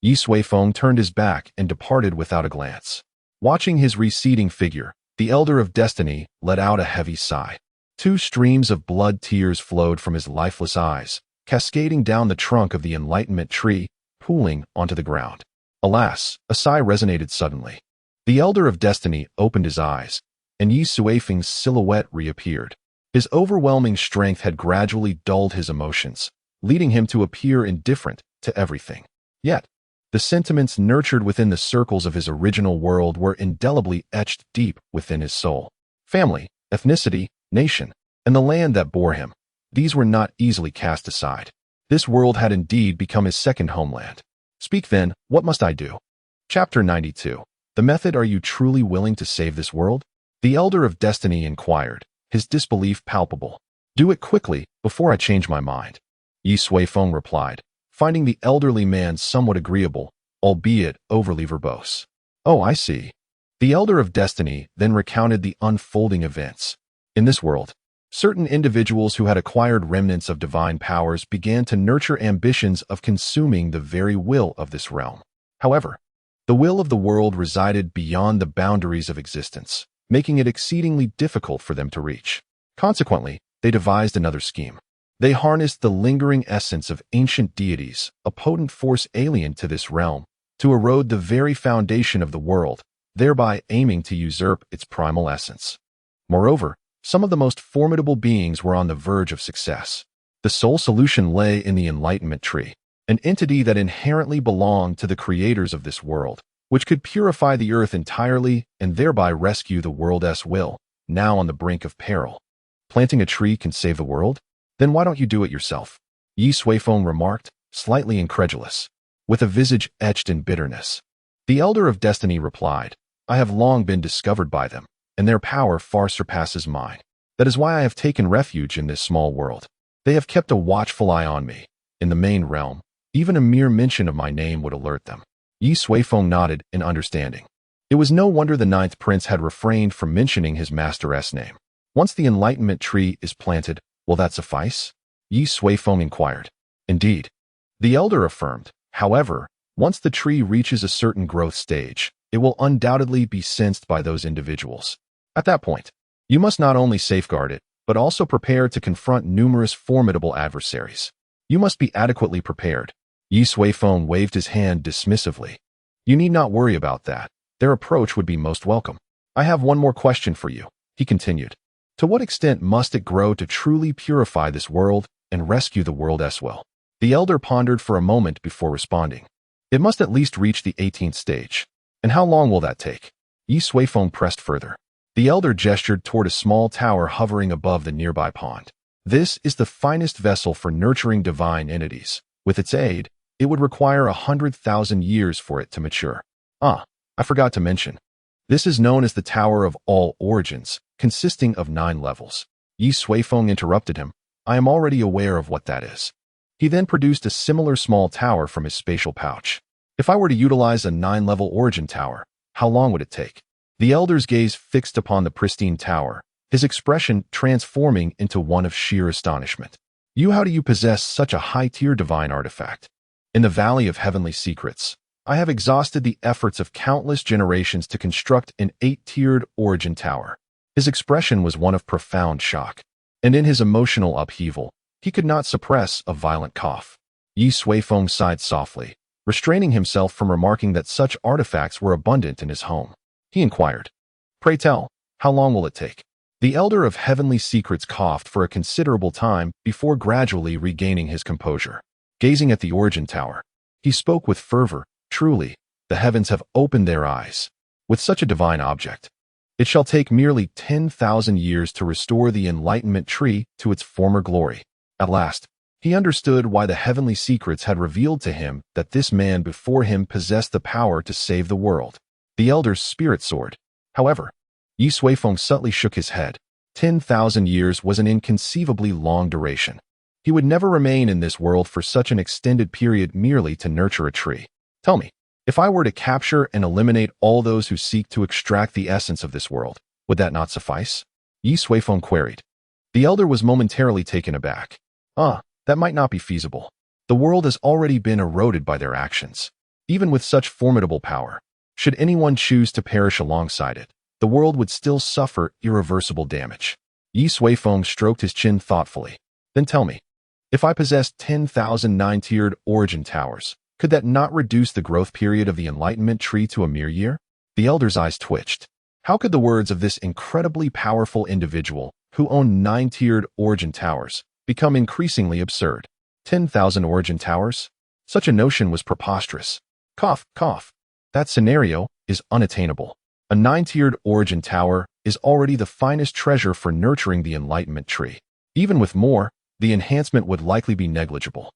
Ye Suifeng turned his back and departed without a glance. Watching his receding figure, the Elder of Destiny let out a heavy sigh. 2 streams of blood tears flowed from his lifeless eyes, cascading down the trunk of the enlightenment tree, pooling onto the ground. Alas, a sigh resonated suddenly. The Elder of Destiny opened his eyes, and Ye Suifeng's silhouette reappeared. His overwhelming strength had gradually dulled his emotions, leading him to appear indifferent to everything. Yet, the sentiments nurtured within the circles of his original world were indelibly etched deep within his soul. Family, ethnicity, nation, and the land that bore him, these were not easily cast aside. This world had indeed become his second homeland. Speak then, what must I do? Chapter 92. The method. Are you truly willing to save this world? The Elder of Destiny inquired, his disbelief palpable. Do it quickly, before I change my mind. Ye Suifeng replied, finding the elderly man somewhat agreeable, albeit overly verbose. Oh, I see. The Elder of Destiny then recounted the unfolding events. In this world, certain individuals who had acquired remnants of divine powers began to nurture ambitions of consuming the very will of this realm. However, the will of the world resided beyond the boundaries of existence, making it exceedingly difficult for them to reach. Consequently, they devised another scheme. They harnessed the lingering essence of ancient deities, a potent force alien to this realm, to erode the very foundation of the world, thereby aiming to usurp its primal essence. Moreover, some of the most formidable beings were on the verge of success. The sole solution lay in the Enlightenment Tree, an entity that inherently belonged to the creators of this world, which could purify the earth entirely and thereby rescue the world's will, now on the brink of peril. Planting a tree can save the world? Then why don't you do it yourself? Ye Suifeng remarked, slightly incredulous, with a visage etched in bitterness. The Elder of Destiny replied, I have long been discovered by them, and their power far surpasses mine. That is why I have taken refuge in this small world. They have kept a watchful eye on me. In the main realm, even a mere mention of my name would alert them. Ye Suifeng nodded in understanding. It was no wonder the 9th prince had refrained from mentioning his master's name. Once the Enlightenment Tree is planted, will that suffice? Ye Suifeng inquired. Indeed. The elder affirmed. However, once the tree reaches a certain growth stage, it will undoubtedly be sensed by those individuals. At that point, you must not only safeguard it, but also prepare to confront numerous formidable adversaries. You must be adequately prepared. Ye Suifeng waved his hand dismissively. You need not worry about that. Their approach would be most welcome. I have one more question for you, he continued. To what extent must it grow to truly purify this world and rescue the world's will? The elder pondered for a moment before responding. It must at least reach the 18th stage. And how long will that take? Ye Suifeng pressed further. The elder gestured toward a small tower hovering above the nearby pond. This is the finest vessel for nurturing divine entities. With its aid, it would require 100,000 years for it to mature. I forgot to mention. This is known as the Tower of All Origins, consisting of 9 levels. Ye Suifeng interrupted him. I am already aware of what that is. He then produced a similar small tower from his spatial pouch. If I were to utilize a 9-level origin tower, how long would it take? The elder's gaze fixed upon the pristine tower, his expression transforming into one of sheer astonishment. How do you possess such a high-tier divine artifact? In the Valley of Heavenly Secrets, I have exhausted the efforts of countless generations to construct an 8-tiered origin tower. His expression was one of profound shock, and in his emotional upheaval, he could not suppress a violent cough. Ye Suifeng sighed softly, restraining himself from remarking that such artifacts were abundant in his home. He inquired, Pray tell, how long will it take? The Elder of Heavenly Secrets coughed for a considerable time before gradually regaining his composure. Gazing at the origin tower, he spoke with fervor, Truly, the heavens have opened their eyes. With such a divine object, it shall take merely 10,000 years to restore the Enlightenment Tree to its former glory. At last, he understood why the Heavenly Secrets had revealed to him that this man before him possessed the power to save the world. The elder's spirit soared. However, Ye Suifeng subtly shook his head. 10,000 years was an inconceivably long duration. He would never remain in this world for such an extended period merely to nurture a tree. Tell me, if I were to capture and eliminate all those who seek to extract the essence of this world, would that not suffice? Ye Suifeng queried. The elder was momentarily taken aback. That might not be feasible. The world has already been eroded by their actions. Even with such formidable power, should anyone choose to perish alongside it, the world would still suffer irreversible damage. Ye Suifeng stroked his chin thoughtfully. Then tell me, if I possessed 10,000 nine-tiered origin towers, could that not reduce the growth period of the enlightenment tree to a mere year? The elder's eyes twitched. How could the words of this incredibly powerful individual, who owned 9-tiered origin towers, become increasingly absurd? 10,000 origin towers? Such a notion was preposterous. Cough, cough. That scenario is unattainable. A 9-tiered origin tower is already the finest treasure for nurturing the enlightenment tree. Even with more, the enhancement would likely be negligible.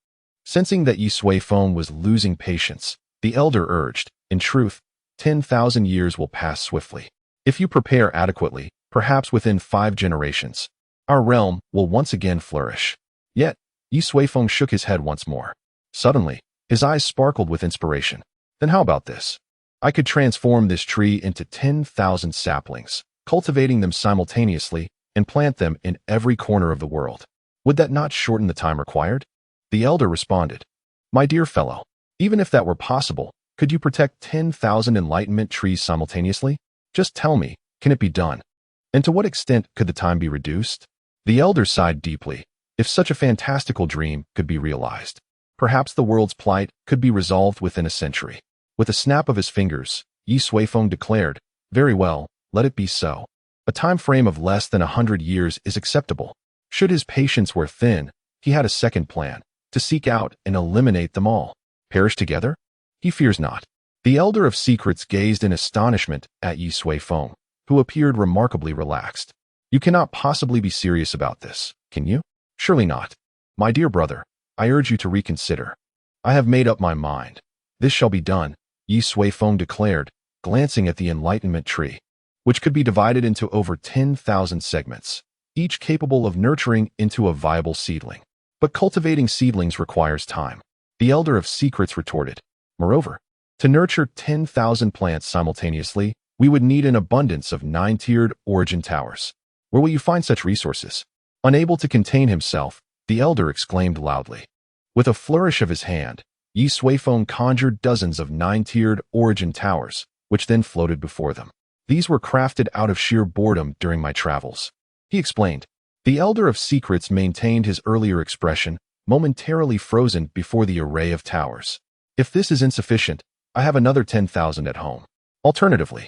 Sensing that Ye Suifeng was losing patience, the elder urged, in truth, 10,000 years will pass swiftly. If you prepare adequately, perhaps within 5 generations, our realm will once again flourish. Yet, Ye Suifeng shook his head once more. Suddenly, his eyes sparkled with inspiration. Then how about this? I could transform this tree into 10,000 saplings, cultivating them simultaneously, and plant them in every corner of the world. Would that not shorten the time required? The elder responded, My dear fellow, even if that were possible, could you protect 10,000 enlightenment trees simultaneously? Just tell me, can it be done? And to what extent could the time be reduced? The elder sighed deeply. If such a fantastical dream could be realized, perhaps the world's plight could be resolved within a century. With a snap of his fingers, Ye Suifeng declared, Very well, let it be so. A time frame of less than 100 years is acceptable. Should his patience wear thin, he had a second plan, to seek out and eliminate them all. Perish together? He fears not. The elder of secrets gazed in astonishment at Ye Suifeng, who appeared remarkably relaxed. You cannot possibly be serious about this, can you? Surely not. My dear brother, I urge you to reconsider. I have made up my mind. This shall be done, Ye Suifeng declared, glancing at the enlightenment tree, which could be divided into over 10,000 segments, each capable of nurturing into a viable seedling. But cultivating seedlings requires time. The elder of secrets retorted. Moreover, to nurture 10,000 plants simultaneously, we would need an abundance of 9-tiered origin towers. Where will you find such resources? Unable to contain himself, the elder exclaimed loudly. With a flourish of his hand, Ye Suifeng conjured dozens of 9-tiered origin towers, which then floated before them. These were crafted out of sheer boredom during my travels. He explained. The elder of secrets maintained his earlier expression, momentarily frozen before the array of towers. If this is insufficient, I have another 10,000 at home. Alternatively,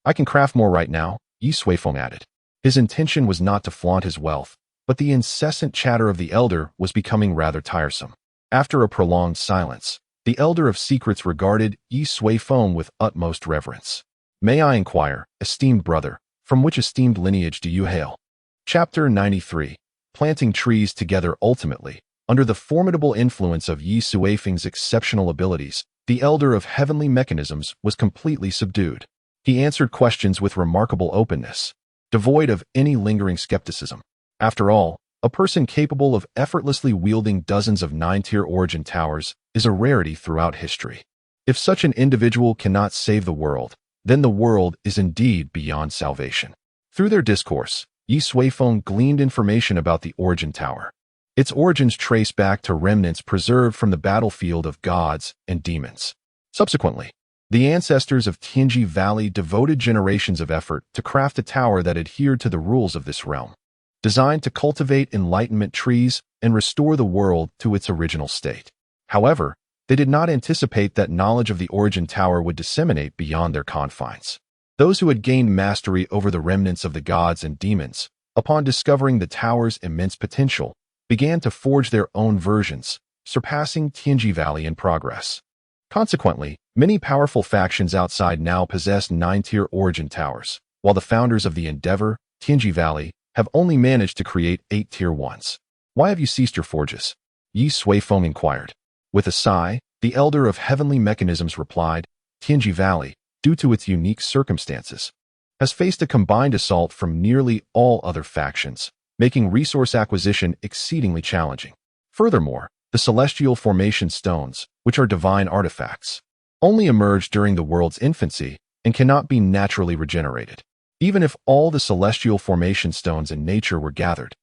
I can craft more right now, Ye Suifeng added. His intention was not to flaunt his wealth, but the incessant chatter of the elder was becoming rather tiresome. After a prolonged silence, the elder of secrets regarded Ye Suifeng with utmost reverence. May I inquire, esteemed brother, from which esteemed lineage do you hail? Chapter 93. Planting trees together ultimately. Under the formidable influence of Ye Suifeng's exceptional abilities, the elder of heavenly mechanisms was completely subdued. He answered questions with remarkable openness, devoid of any lingering skepticism. After all, a person capable of effortlessly wielding dozens of 9-tier origin towers is a rarity throughout history. If such an individual cannot save the world, then the world is indeed beyond salvation. Through their discourse, Ye Suifeng gleaned information about the origin tower. Its origins trace back to remnants preserved from the battlefield of gods and demons. Subsequently, the ancestors of Tianji Valley devoted generations of effort to craft a tower that adhered to the rules of this realm, designed to cultivate enlightenment trees and restore the world to its original state. However, they did not anticipate that knowledge of the origin tower would disseminate beyond their confines. Those who had gained mastery over the remnants of the gods and demons, upon discovering the tower's immense potential, began to forge their own versions, surpassing Tianji Valley in progress. Consequently, many powerful factions outside now possessed 9-tier origin towers, while the founders of the Endeavor, Tianji Valley, have only managed to create 8-tier ones. Why have you ceased your forges? Ye Suifeng inquired. With a sigh, the elder of heavenly mechanisms replied, Tianji Valley, due to its unique circumstances, has faced a combined assault from nearly all other factions, making resource acquisition exceedingly challenging. Furthermore, the celestial formation stones, which are divine artifacts, only emerged during the world's infancy and cannot be naturally regenerated. Even if all the celestial formation stones in nature were gathered,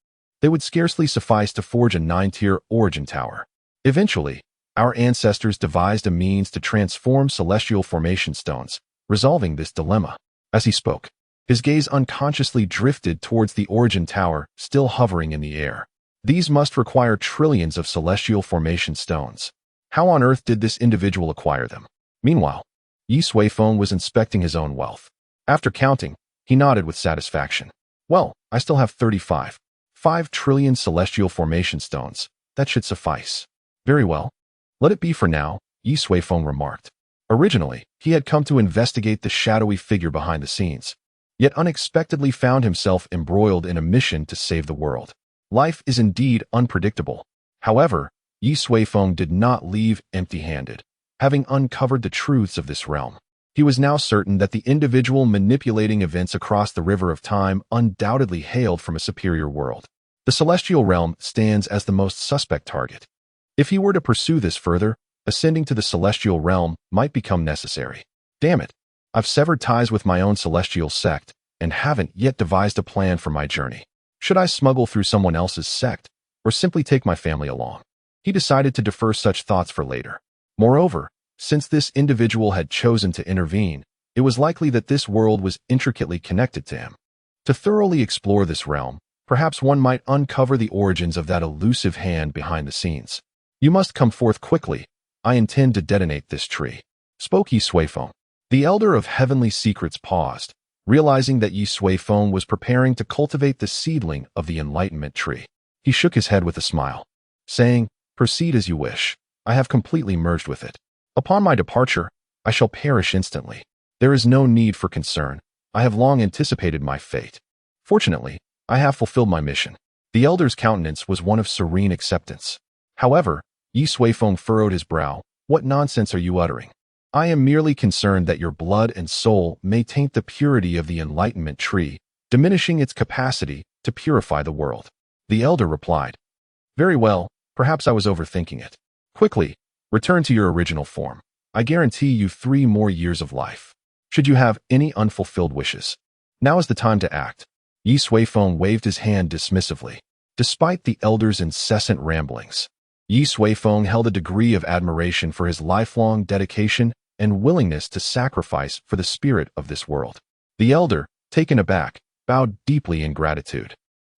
they would scarcely suffice to forge a 9-tier origin tower. Eventually, our ancestors devised a means to transform celestial formation stones, resolving this dilemma. As he spoke, his gaze unconsciously drifted towards the origin tower, still hovering in the air. These must require trillions of celestial formation stones. How on earth did this individual acquire them? Meanwhile, Ye Suifeng was inspecting his own wealth. After counting, he nodded with satisfaction. Well, I still have 5 trillion celestial formation stones. That should suffice. Very well. Let it be for now, Ye Suifeng remarked. Originally, he had come to investigate the shadowy figure behind the scenes, yet unexpectedly found himself embroiled in a mission to save the world. Life is indeed unpredictable. However, Ye Suifeng did not leave empty-handed. Having uncovered the truths of this realm, he was now certain that the individual manipulating events across the river of time undoubtedly hailed from a superior world. The celestial realm stands as the most suspect target. If he were to pursue this further, ascending to the celestial realm might become necessary. Damn it, I've severed ties with my own celestial sect and haven't yet devised a plan for my journey. Should I smuggle through someone else's sect or simply take my family along? He decided to defer such thoughts for later. Moreover, since this individual had chosen to intervene, it was likely that this world was intricately connected to him. To thoroughly explore this realm, perhaps one might uncover the origins of that elusive hand behind the scenes. You must come forth quickly. I intend to detonate this tree, spoke Ye Suifeng. The elder of heavenly secrets paused, realizing that Ye Suifeng was preparing to cultivate the seedling of the enlightenment tree. He shook his head with a smile, saying, "Proceed as you wish. I have completely merged with it. Upon my departure, I shall perish instantly. There is no need for concern. I have long anticipated my fate. Fortunately, I have fulfilled my mission." The elder's countenance was one of serene acceptance. However, Ye Suifeng furrowed his brow. "What nonsense are you uttering? I am merely concerned that your blood and soul may taint the purity of the enlightenment tree, diminishing its capacity to purify the world." The elder replied, "Very well, perhaps I was overthinking it. Quickly, return to your original form. I guarantee you 3 more years of life. Should you have any unfulfilled wishes, now is the time to act." Ye Suifeng waved his hand dismissively. Despite the elder's incessant ramblings, Ye Suifeng held a degree of admiration for his lifelong dedication and willingness to sacrifice for the spirit of this world. The elder, taken aback, bowed deeply in gratitude.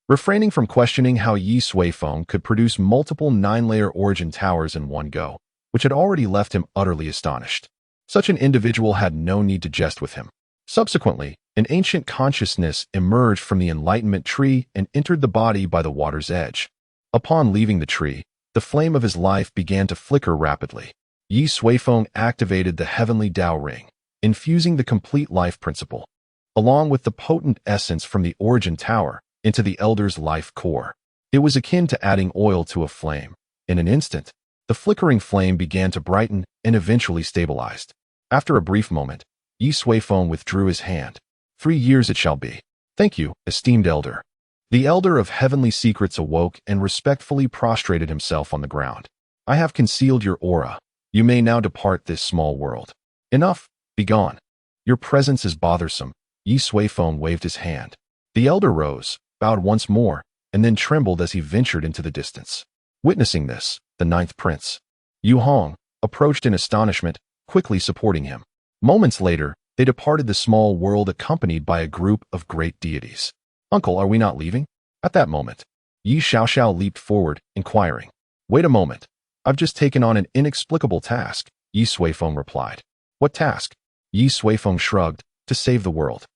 Refraining from questioning how Ye Suifeng could produce multiple 9-layer origin towers in one go, which had already left him utterly astonished. Such an individual had no need to jest with him. Subsequently, an ancient consciousness emerged from the enlightenment tree and entered the body by the water's edge. Upon leaving the tree, the flame of his life began to flicker rapidly. Ye Suifeng activated the heavenly Dao ring, infusing the complete life principle, along with the potent essence from the origin tower, into the elder's life core. It was akin to adding oil to a flame. In an instant, the flickering flame began to brighten and eventually stabilized. After a brief moment, Ye Suifeng withdrew his hand. 3 years it shall be. Thank you, esteemed elder. The elder of heavenly secrets awoke and respectfully prostrated himself on the ground. I have concealed your aura. You may now depart this small world. Enough, be gone. Your presence is bothersome. Ye Suifeng waved his hand. The elder rose, bowed once more, and then trembled as he ventured into the distance. Witnessing this, the 9th prince, Yu Hong, approached in astonishment, quickly supporting him. Moments later, they departed the small world accompanied by a group of great deities. "Uncle, are we not leaving?" At that moment, Ye Xiaoxiao leaped forward, inquiring. "Wait a moment. I've just taken on an inexplicable task," Ye Suifeng replied. "What task?" Ye Suifeng shrugged. "To save the world."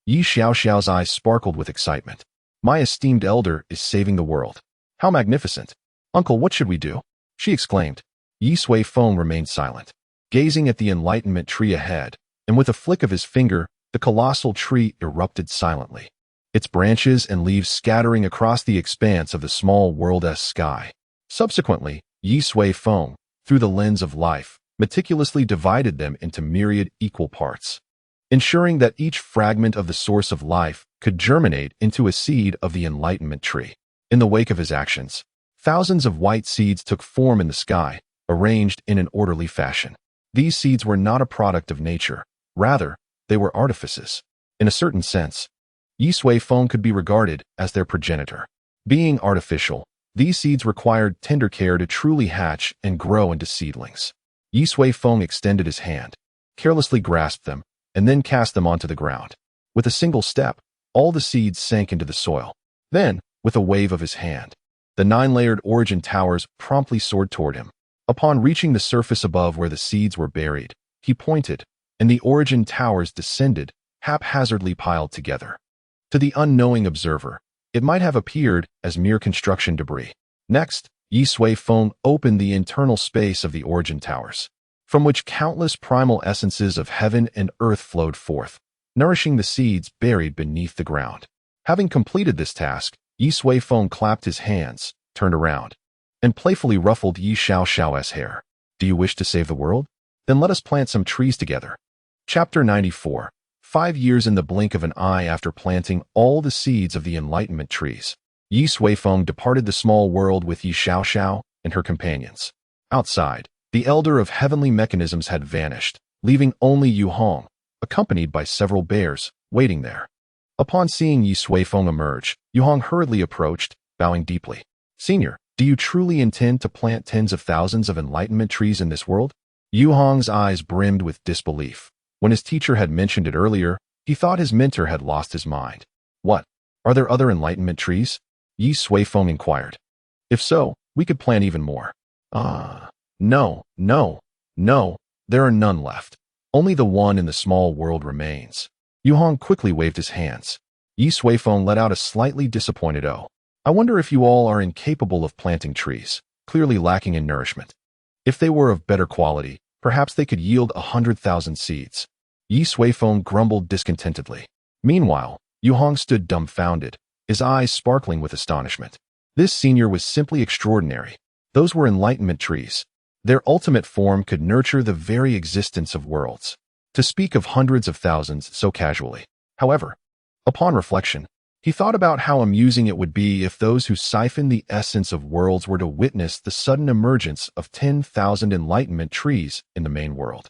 Ye Xiaoxiao's eyes sparkled with excitement. "My esteemed elder is saving the world. How magnificent! Uncle, what should we do?" she exclaimed. Ye Suifeng remained silent, gazing at the enlightenment tree ahead, and with a flick of his finger, the colossal tree erupted silently, its branches and leaves scattering across the expanse of the small world-esque sky. Subsequently, Ye Suifeng, through the lens of life, meticulously divided them into myriad equal parts, ensuring that each fragment of the source of life could germinate into a seed of the enlightenment tree. In the wake of his actions, Thousands of white seeds took form in the sky, arranged in an orderly fashion. These seeds were not a product of nature. Rather, they were artifices. In a certain sense, Ye Suifeng could be regarded as their progenitor. Being artificial, these seeds required tender care to truly hatch and grow into seedlings. Ye Suifeng extended his hand, carelessly grasped them, and then cast them onto the ground. With a single step, all the seeds sank into the soil. Then, with a wave of his hand, the 9-layered origin towers promptly soared toward him. Upon reaching the surface above where the seeds were buried, he pointed, and the origin towers descended, haphazardly piled together. To the unknowing observer, it might have appeared as mere construction debris. Next, Ye Suifeng opened the internal space of the origin towers, from which countless primal essences of heaven and earth flowed forth, nourishing the seeds buried beneath the ground. Having completed this task, Ye Suifeng clapped his hands, turned around, and playfully ruffled Ye Xiaoxiao's hair. Do you wish to save the world? Then let us plant some trees together. Chapter 94. 5 years in the blink of an eye after planting all the seeds of the enlightenment trees, Ye Suifeng departed the small world with Ye Xiaoxiao and her companions. Outside, the elder of heavenly mechanisms had vanished, leaving only Yu Hong, accompanied by several bears, waiting there. Upon seeing Ye Suifeng emerge, Yu Hong hurriedly approached, bowing deeply. Senior, do you truly intend to plant tens of thousands of enlightenment trees in this world? Yu Hong's eyes brimmed with disbelief. When his teacher had mentioned it earlier, he thought his mentor had lost his mind. What? Are there other enlightenment trees? Ye Suifeng inquired. If so, we could plant even more. No, there are none left. Only the one in the small world remains. Yu Hong quickly waved his hands. Ye Suifeng let out a slightly disappointed "Oh. I wonder if you all are incapable of planting trees, clearly lacking in nourishment. If they were of better quality, perhaps they could yield 100,000 seeds. Ye Suifeng grumbled discontentedly. Meanwhile, Yu Hong stood dumbfounded, his eyes sparkling with astonishment. This senior was simply extraordinary. Those were enlightenment trees. Their ultimate form could nurture the very existence of worlds. To speak of hundreds of thousands so casually. However, upon reflection, he thought about how amusing it would be if those who siphon the essence of worlds were to witness the sudden emergence of 10,000 enlightenment trees in the main world.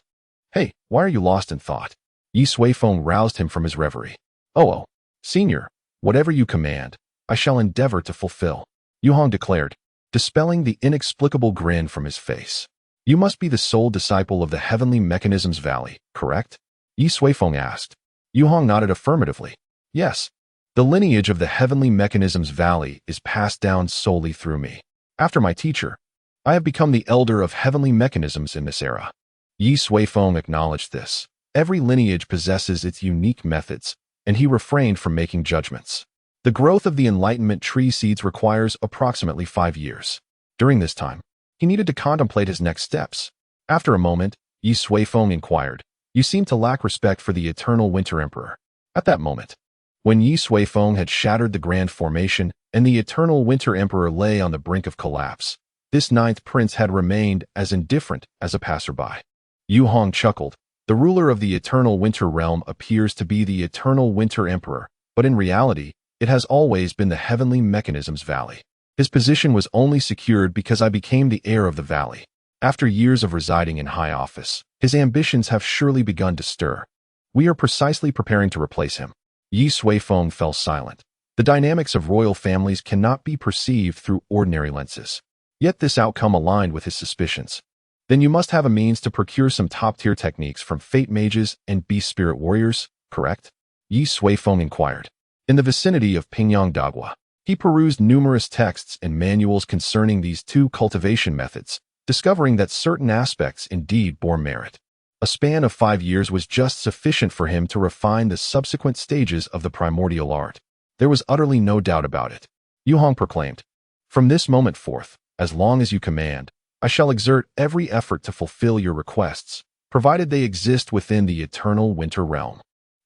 Hey, why are you lost in thought? Ye Suifeng roused him from his reverie. Oh, senior, whatever you command, I shall endeavor to fulfill, Yu Hong declared, dispelling the inexplicable grin from his face. You must be the sole disciple of the Heavenly Mechanisms Valley, correct? Ye Suifeng asked. Yu Hong nodded affirmatively. Yes. The lineage of the Heavenly Mechanisms Valley is passed down solely through me. After my teacher, I have become the elder of heavenly mechanisms in this era. Ye Suifeng acknowledged this. Every lineage possesses its unique methods, and he refrained from making judgments. The growth of the enlightenment tree seeds requires approximately 5 years. During this time, he needed to contemplate his next steps. After a moment, Ye Suifeng inquired, You seem to lack respect for the eternal Winter Emperor. At that moment, when Ye Suifeng had shattered the Grand Formation and the eternal Winter Emperor lay on the brink of collapse, this 9th prince had remained as indifferent as a passerby. Yu Hong chuckled. The ruler of the eternal winter realm appears to be the eternal Winter Emperor, but in reality, it has always been the Heavenly Mechanisms Valley. His position was only secured because I became the heir of the valley. After years of residing in high office, his ambitions have surely begun to stir. We are precisely preparing to replace him. Ye Suifeng fell silent. The dynamics of royal families cannot be perceived through ordinary lenses. Yet this outcome aligned with his suspicions. Then you must have a means to procure some top-tier techniques from fate mages and beast spirit warriors, correct? Ye Suifeng inquired. In the vicinity of Pingyang Dagua, he perused numerous texts and manuals concerning these 2 cultivation methods, discovering that certain aspects indeed bore merit. A span of 5 years was just sufficient for him to refine the subsequent stages of the primordial art. There was utterly no doubt about it. Yu Hong proclaimed, From this moment forth, as long as you command, I shall exert every effort to fulfill your requests, provided they exist within the eternal winter realm.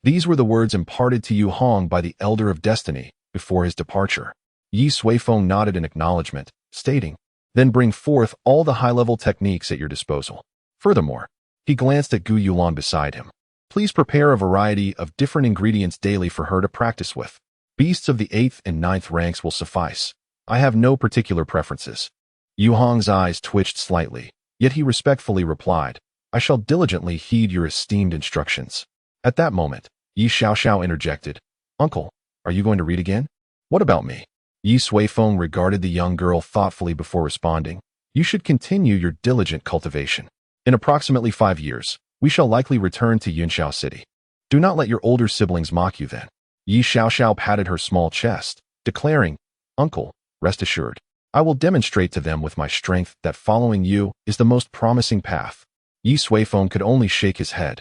These were the words imparted to Yu Hong by the Elder of Destiny before his departure. Ye Suifeng nodded in acknowledgement, stating, Then bring forth all the high-level techniques at your disposal. Furthermore, he glanced at Gu Yulan beside him. Please prepare a variety of different ingredients daily for her to practice with. Beasts of the 8th and 9th ranks will suffice. I have no particular preferences. Yu Hong's eyes twitched slightly, yet he respectfully replied, I shall diligently heed your esteemed instructions. At that moment, Ye Suifeng interjected, Uncle, are you going to read again? What about me? Ye Suifeng regarded the young girl thoughtfully before responding, You should continue your diligent cultivation. In approximately 5 years, we shall likely return to Yunxiao City. Do not let your older siblings mock you then. Ye Suifeng patted her small chest, declaring, Uncle, rest assured, I will demonstrate to them with my strength that following you is the most promising path. Ye Suifeng could only shake his head.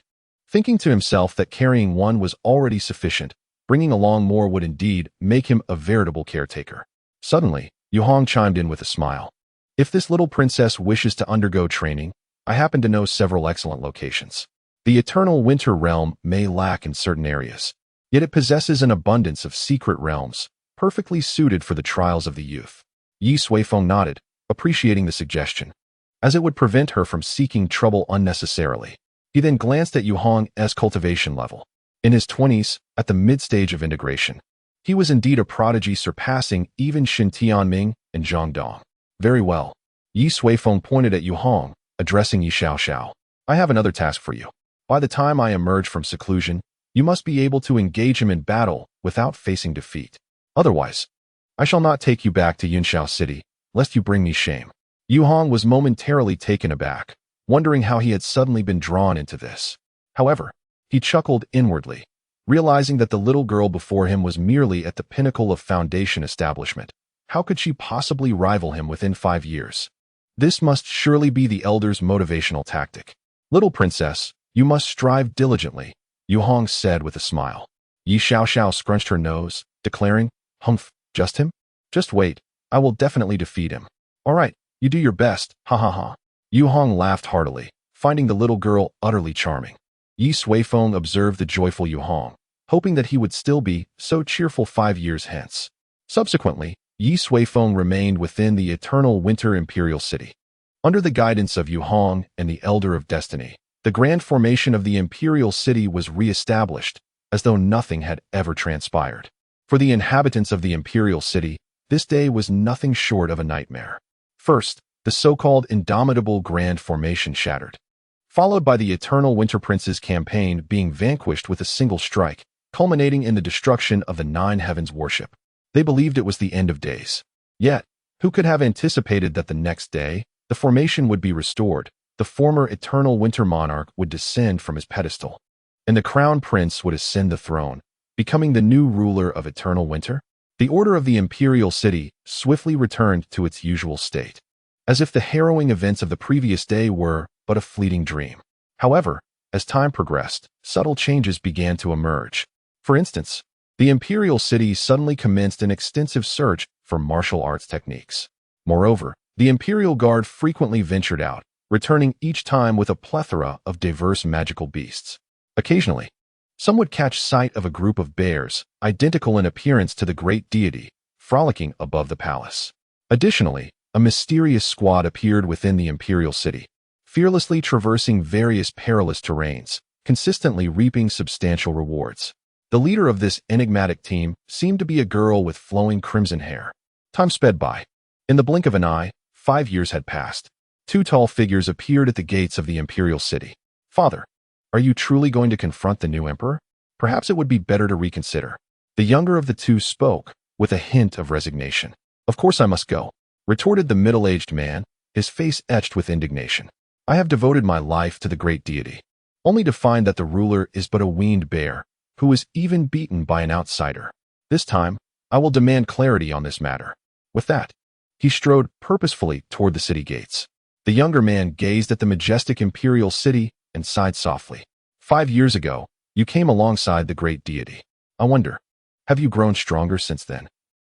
Thinking to himself that carrying one was already sufficient, bringing along more would indeed make him a veritable caretaker. Suddenly, Yu Hong chimed in with a smile. If this little princess wishes to undergo training, I happen to know several excellent locations. The eternal winter realm may lack in certain areas, yet it possesses an abundance of secret realms, perfectly suited for the trials of the youth. Ye Suifeng nodded, appreciating the suggestion, as it would prevent her from seeking trouble unnecessarily. He then glanced at Yu Hong's cultivation level. In his 20s, at the mid-stage of integration, he was indeed a prodigy surpassing even Xin Tianming and Zhang Dong. Very well. Ye Suifeng pointed at Yu Hong, addressing Ye Suifeng. I have another task for you. By the time I emerge from seclusion, you must be able to engage him in battle without facing defeat. Otherwise, I shall not take you back to Yunxiao City, lest you bring me shame. Yu Hong was momentarily taken aback, wondering how he had suddenly been drawn into this. However, he chuckled inwardly, realizing that the little girl before him was merely at the pinnacle of foundation establishment. How could she possibly rival him within 5 years? This must surely be the elder's motivational tactic. Little princess, you must strive diligently, Yu Hong said with a smile. Ye Suifeng scrunched her nose, declaring, Humph, just him? Just wait, I will definitely defeat him. All right, you do your best, ha ha ha. Yu Hong laughed heartily, finding the little girl utterly charming. Ye Suifeng observed the joyful Yu Hong, hoping that he would still be so cheerful 5 years hence. Subsequently, Ye Suifeng remained within the eternal winter imperial city. Under the guidance of Yu Hong and the Elder of Destiny, the grand formation of the imperial city was re-established, as though nothing had ever transpired. For the inhabitants of the imperial city, this day was nothing short of a nightmare. First, the so-called indomitable grand formation shattered, followed by the Eternal Winter Prince's campaign being vanquished with a single strike, culminating in the destruction of the Nine Heavens worship. They believed it was the end of days. Yet, who could have anticipated that the next day, the formation would be restored, the former Eternal Winter Monarch would descend from his pedestal, and the Crown Prince would ascend the throne, becoming the new ruler of Eternal Winter? The order of the imperial city swiftly returned to its usual state, as if the harrowing events of the previous day were but a fleeting dream. However, as time progressed, subtle changes began to emerge. For instance, the imperial city suddenly commenced an extensive search for martial arts techniques. Moreover, the Imperial Guard frequently ventured out, returning each time with a plethora of diverse magical beasts. Occasionally, some would catch sight of a group of bears, identical in appearance to the great deity, frolicking above the palace. Additionally, a mysterious squad appeared within the imperial city, fearlessly traversing various perilous terrains, consistently reaping substantial rewards. The leader of this enigmatic team seemed to be a girl with flowing crimson hair. Time sped by. In the blink of an eye, 5 years had passed. 2 tall figures appeared at the gates of the imperial city. Father, are you truly going to confront the new emperor? Perhaps it would be better to reconsider. The younger of the two spoke, with a hint of resignation. Of course I must go, retorted the middle-aged man, his face etched with indignation. I have devoted my life to the great deity, only to find that the ruler is but a weaned bear, who is even beaten by an outsider. This time, I will demand clarity on this matter. With that, he strode purposefully toward the city gates. The younger man gazed at the majestic imperial city and sighed softly. 5 years ago, you came alongside the great deity. I wonder, have you grown stronger since then?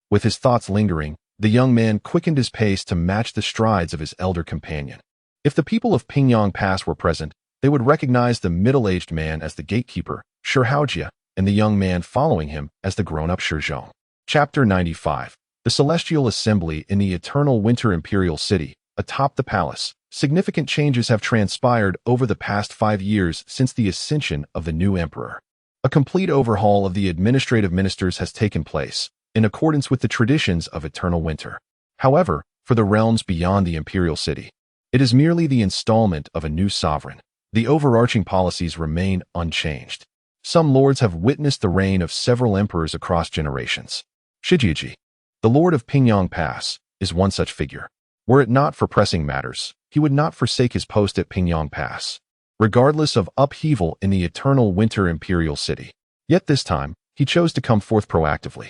With his thoughts lingering, the young man quickened his pace to match the strides of his elder companion. If the people of Pingyang Pass were present, they would recognize the middle-aged man as the gatekeeper, Shi Haojia, and the young man following him as the grown-up Shi Zhong. Chapter 95. The Celestial Assembly in the Eternal Winter Imperial City. Atop the palace, significant changes have transpired over the past 5 years since the ascension of the new emperor. A complete overhaul of the administrative ministers has taken place, in accordance with the traditions of Eternal Winter. However, for the realms beyond the imperial city, it is merely the installment of a new sovereign. The overarching policies remain unchanged. Some lords have witnessed the reign of several emperors across generations. Shijiji, the lord of Pingyang Pass, is one such figure. Were it not for pressing matters, he would not forsake his post at Pingyang Pass, regardless of upheaval in the eternal winter imperial city. Yet this time, he chose to come forth proactively.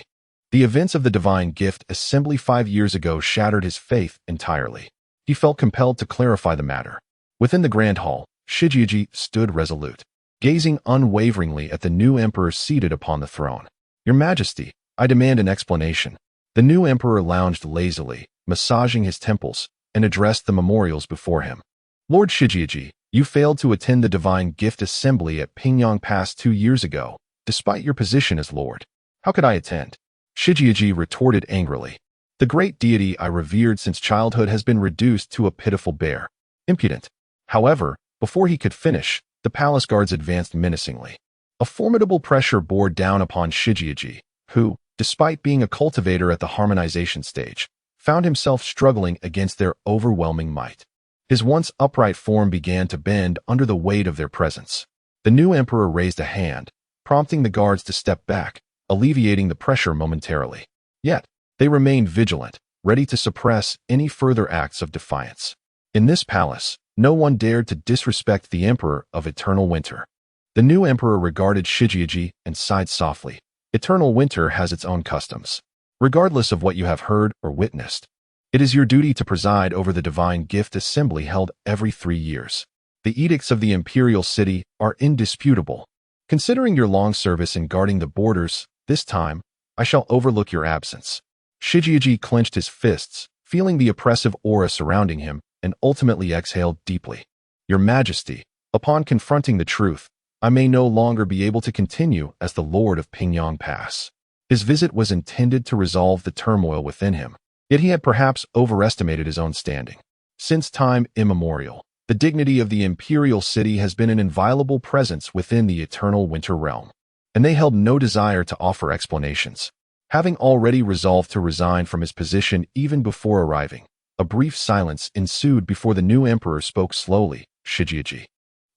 The events of the Divine Gift Assembly 5 years ago shattered his faith entirely. He felt compelled to clarify the matter. Within the Grand Hall, Shijiji stood resolute, gazing unwaveringly at the new emperor seated upon the throne. Your Majesty, I demand an explanation. The new emperor lounged lazily, massaging his temples, and addressed the memorials before him. Lord Shijiji, you failed to attend the Divine Gift Assembly at Pingyang Pass 2 years ago, despite your position as Lord. How could I attend? Shijiji retorted angrily. The great deity I revered since childhood has been reduced to a pitiful bear. Impudent. However, before he could finish, the palace guards advanced menacingly. A formidable pressure bore down upon Shijiji, who, despite being a cultivator at the harmonization stage, found himself struggling against their overwhelming might. His once upright form began to bend under the weight of their presence. The new emperor raised a hand, prompting the guards to step back, alleviating the pressure momentarily. Yet, they remained vigilant, ready to suppress any further acts of defiance. In this palace, no one dared to disrespect the emperor of eternal winter. The new emperor regarded Shijiji and sighed softly. Eternal winter has its own customs. Regardless of what you have heard or witnessed, it is your duty to preside over the Divine Gift Assembly held every 3 years. The edicts of the imperial city are indisputable. Considering your long service in guarding the borders, this time, I shall overlook your absence. Shijiji clenched his fists, feeling the oppressive aura surrounding him, and ultimately exhaled deeply. Your Majesty, upon confronting the truth, I may no longer be able to continue as the Lord of Pingyang Pass. His visit was intended to resolve the turmoil within him, yet he had perhaps overestimated his own standing. Since time immemorial, the dignity of the imperial city has been an inviolable presence within the eternal winter realm, and they held no desire to offer explanations. Having already resolved to resign from his position even before arriving, a brief silence ensued before the new emperor spoke slowly. Shijiji,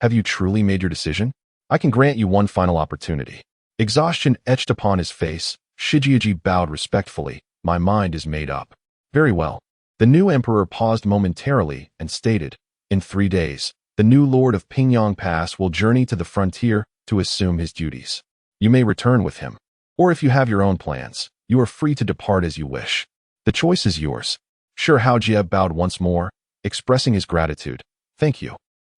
have you truly made your decision? I can grant you one final opportunity. Exhaustion etched upon his face, Shijiji bowed respectfully. My mind is made up. Very well. The new emperor paused momentarily and stated, in 3 days, the new lord of Pingyang Pass will journey to the frontier to assume his duties. You may return with him, or if you have your own plans, you are free to depart as you wish. The choice is yours. Shi Haojie bowed once more, expressing his gratitude. Thank you,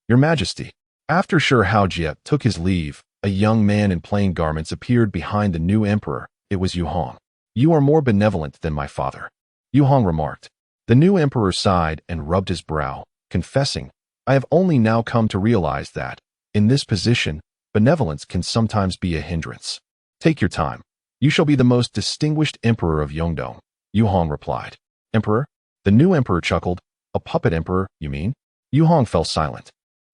Your Majesty. After Shi Haojie took his leave, a young man in plain garments appeared behind the new emperor. It was Yu Hong. You are more benevolent than my father, Yu Hong remarked. The new emperor sighed and rubbed his brow, confessing, I have only now come to realize that, in this position, benevolence can sometimes be a hindrance. Take your time. You shall be the most distinguished emperor of Yongdong, Yu Hong replied. Emperor? The new emperor chuckled. A puppet emperor, you mean? Yu Hong fell silent.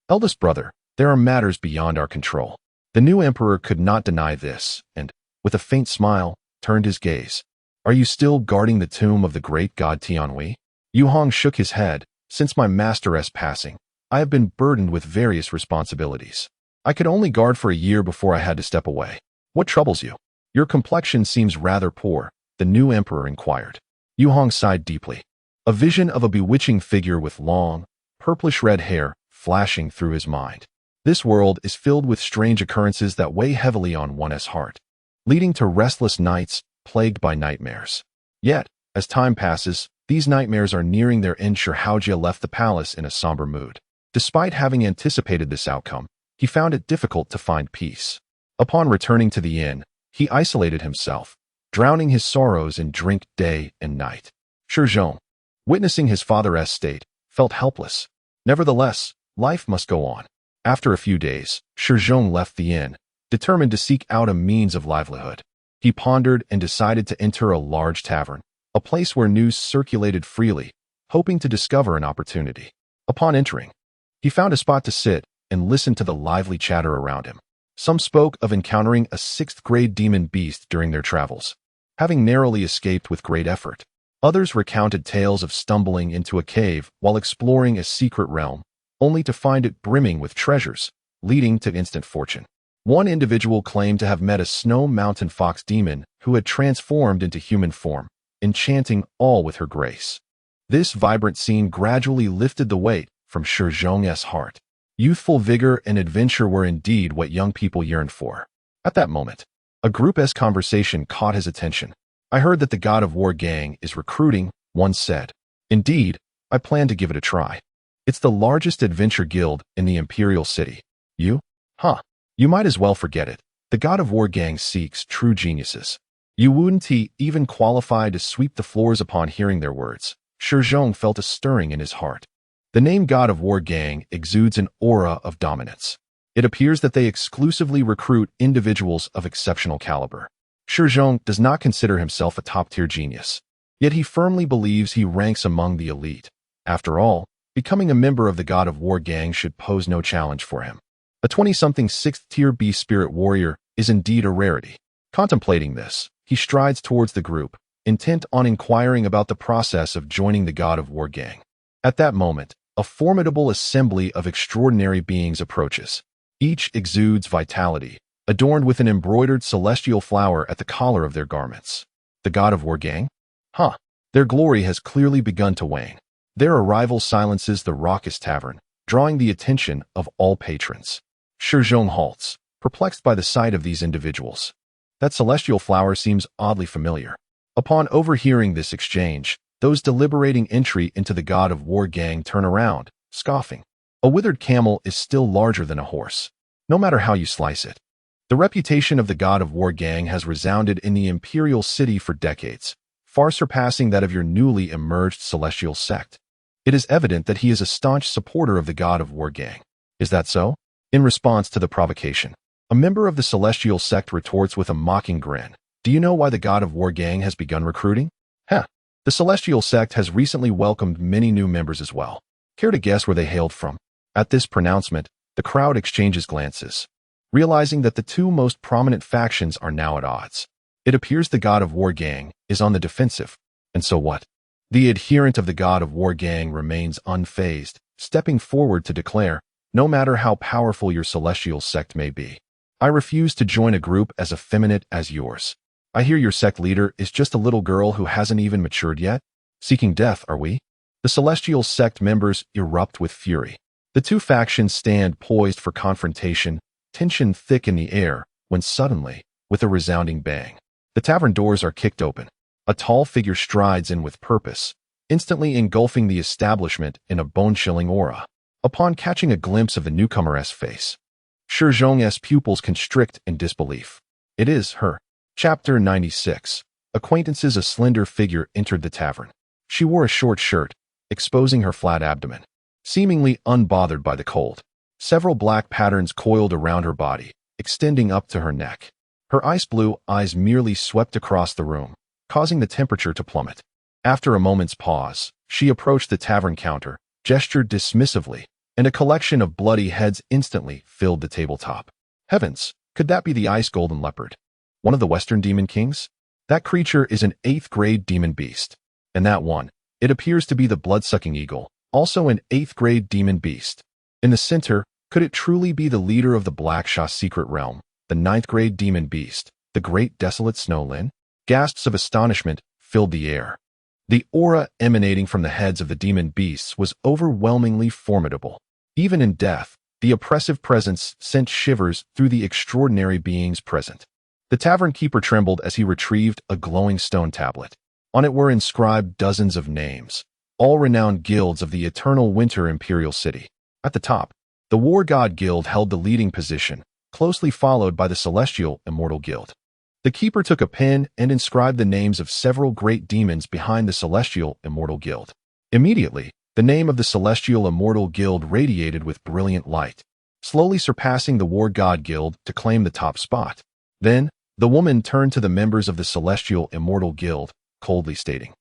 Eldest brother, there are matters beyond our control. The new emperor could not deny this, and, with a faint smile, turned his gaze. Are you still guarding the tomb of the great god Tianhui? Yu Hong shook his head. Since my master's passing, I have been burdened with various responsibilities. I could only guard for a year before I had to step away. What troubles you? Your complexion seems rather poor, the new emperor inquired. Yu Hong sighed deeply. A vision of a bewitching figure with long, purplish-red hair flashing through his mind. This world is filled with strange occurrences that weigh heavily on one's heart, leading to restless nights plagued by nightmares. Yet, as time passes, these nightmares are nearing their end. Shi Haojie left the palace in a somber mood. Despite having anticipated this outcome, he found it difficult to find peace. Upon returning to the inn, he isolated himself, drowning his sorrows in drink day and night. Shi Zhong, witnessing his father's state, felt helpless. Nevertheless, life must go on. After a few days, Shi Zhong left the inn, determined to seek out a means of livelihood. He pondered and decided to enter a large tavern, a place where news circulated freely, hoping to discover an opportunity. Upon entering, he found a spot to sit and listen to the lively chatter around him. Some spoke of encountering a 6th-grade demon beast during their travels, having narrowly escaped with great effort. Others recounted tales of stumbling into a cave while exploring a secret realm, only to find it brimming with treasures, leading to instant fortune. One individual claimed to have met a snow mountain fox demon who had transformed into human form, enchanting all with her grace. This vibrant scene gradually lifted the weight from Shi Zhong's heart. Youthful vigor and adventure were indeed what young people yearned for. At that moment, a Group S conversation caught his attention. "I heard that the God of War gang is recruiting," one said. "Indeed, I plan to give it a try. It's the largest adventure guild in the Imperial City." "You? Huh. You might as well forget it. The God of War gang seeks true geniuses. You wouldn't even qualify to sweep the floors." Upon hearing their words, Shi Zhong felt a stirring in his heart. The name God of War gang exudes an aura of dominance. It appears that they exclusively recruit individuals of exceptional caliber. Shi Zhong does not consider himself a top-tier genius, yet he firmly believes he ranks among the elite. After all, becoming a member of the God of War gang should pose no challenge for him. A 20-something 6th-tier B spirit warrior is indeed a rarity. Contemplating this, he strides towards the group, intent on inquiring about the process of joining the God of War gang. At that moment, a formidable assembly of extraordinary beings approaches. Each exudes vitality, adorned with an embroidered celestial flower at the collar of their garments. The God of War gang? Huh. Their glory has clearly begun to wane. Their arrival silences the raucous tavern, drawing the attention of all patrons. Shi Zhong halts, perplexed by the sight of these individuals. That celestial flower seems oddly familiar. Upon overhearing this exchange, those deliberating entry into the God of War gang turn around, scoffing. A withered camel is still larger than a horse, no matter how you slice it. The reputation of the God of War gang has resounded in the Imperial City for decades, far surpassing that of your newly emerged celestial sect. It is evident that he is a staunch supporter of the God of War gang. Is that so? In response to the provocation, a member of the celestial sect retorts with a mocking grin. "Do you know why the God of War gang has begun recruiting?" "Heh. The celestial sect has recently welcomed many new members as well. Care to guess where they hailed from?" At this pronouncement, the crowd exchanges glances, realizing that the two most prominent factions are now at odds. It appears the God of War gang is on the defensive. And so what? The adherent of the God of War gang remains unfazed, stepping forward to declare, "No matter how powerful your celestial sect may be, I refuse to join a group as effeminate as yours. I hear your sect leader is just a little girl who hasn't even matured yet. Seeking death, are we?" The celestial sect members erupt with fury. The two factions stand poised for confrontation, tension thick in the air, when suddenly, with a resounding bang, the tavern doors are kicked open. A tall figure strides in with purpose, instantly engulfing the establishment in a bone-chilling aura. Upon catching a glimpse of the newcomer's face, Shi Zhong's pupils constrict in disbelief. It is her. Chapter 96. Acquaintances. A slender figure entered the tavern. She wore a short shirt, exposing her flat abdomen, seemingly unbothered by the cold. Several black patterns coiled around her body, extending up to her neck. Her ice blue eyes merely swept across the room, causing the temperature to plummet. After a moment's pause, she approached the tavern counter, gestured dismissively, and a collection of bloody heads instantly filled the tabletop. Heavens, could that be the ice golden leopard? One of the Western demon kings? That creature is an 8th-grade demon beast. And that one, it appears to be the blood-sucking eagle, also an 8th-grade demon beast. In the center, could it truly be the leader of the Black Sha secret realm, the 9th-grade demon beast, the great desolate Snowlin? Gasps of astonishment filled the air. The aura emanating from the heads of the demon beasts was overwhelmingly formidable. Even in death, the oppressive presence sent shivers through the extraordinary beings present. The tavern keeper trembled as he retrieved a glowing stone tablet. On it were inscribed dozens of names, all renowned guilds of the eternal winter Imperial City. At the top, the War God Guild held the leading position, closely followed by the Celestial Immortal Guild. The keeper took a pen and inscribed the names of several great demons behind the Celestial Immortal Guild. Immediately, the name of the Celestial Immortal Guild radiated with brilliant light, slowly surpassing the War God Guild to claim the top spot. Then, the woman turned to the members of the Celestial Immortal Guild, coldly stating,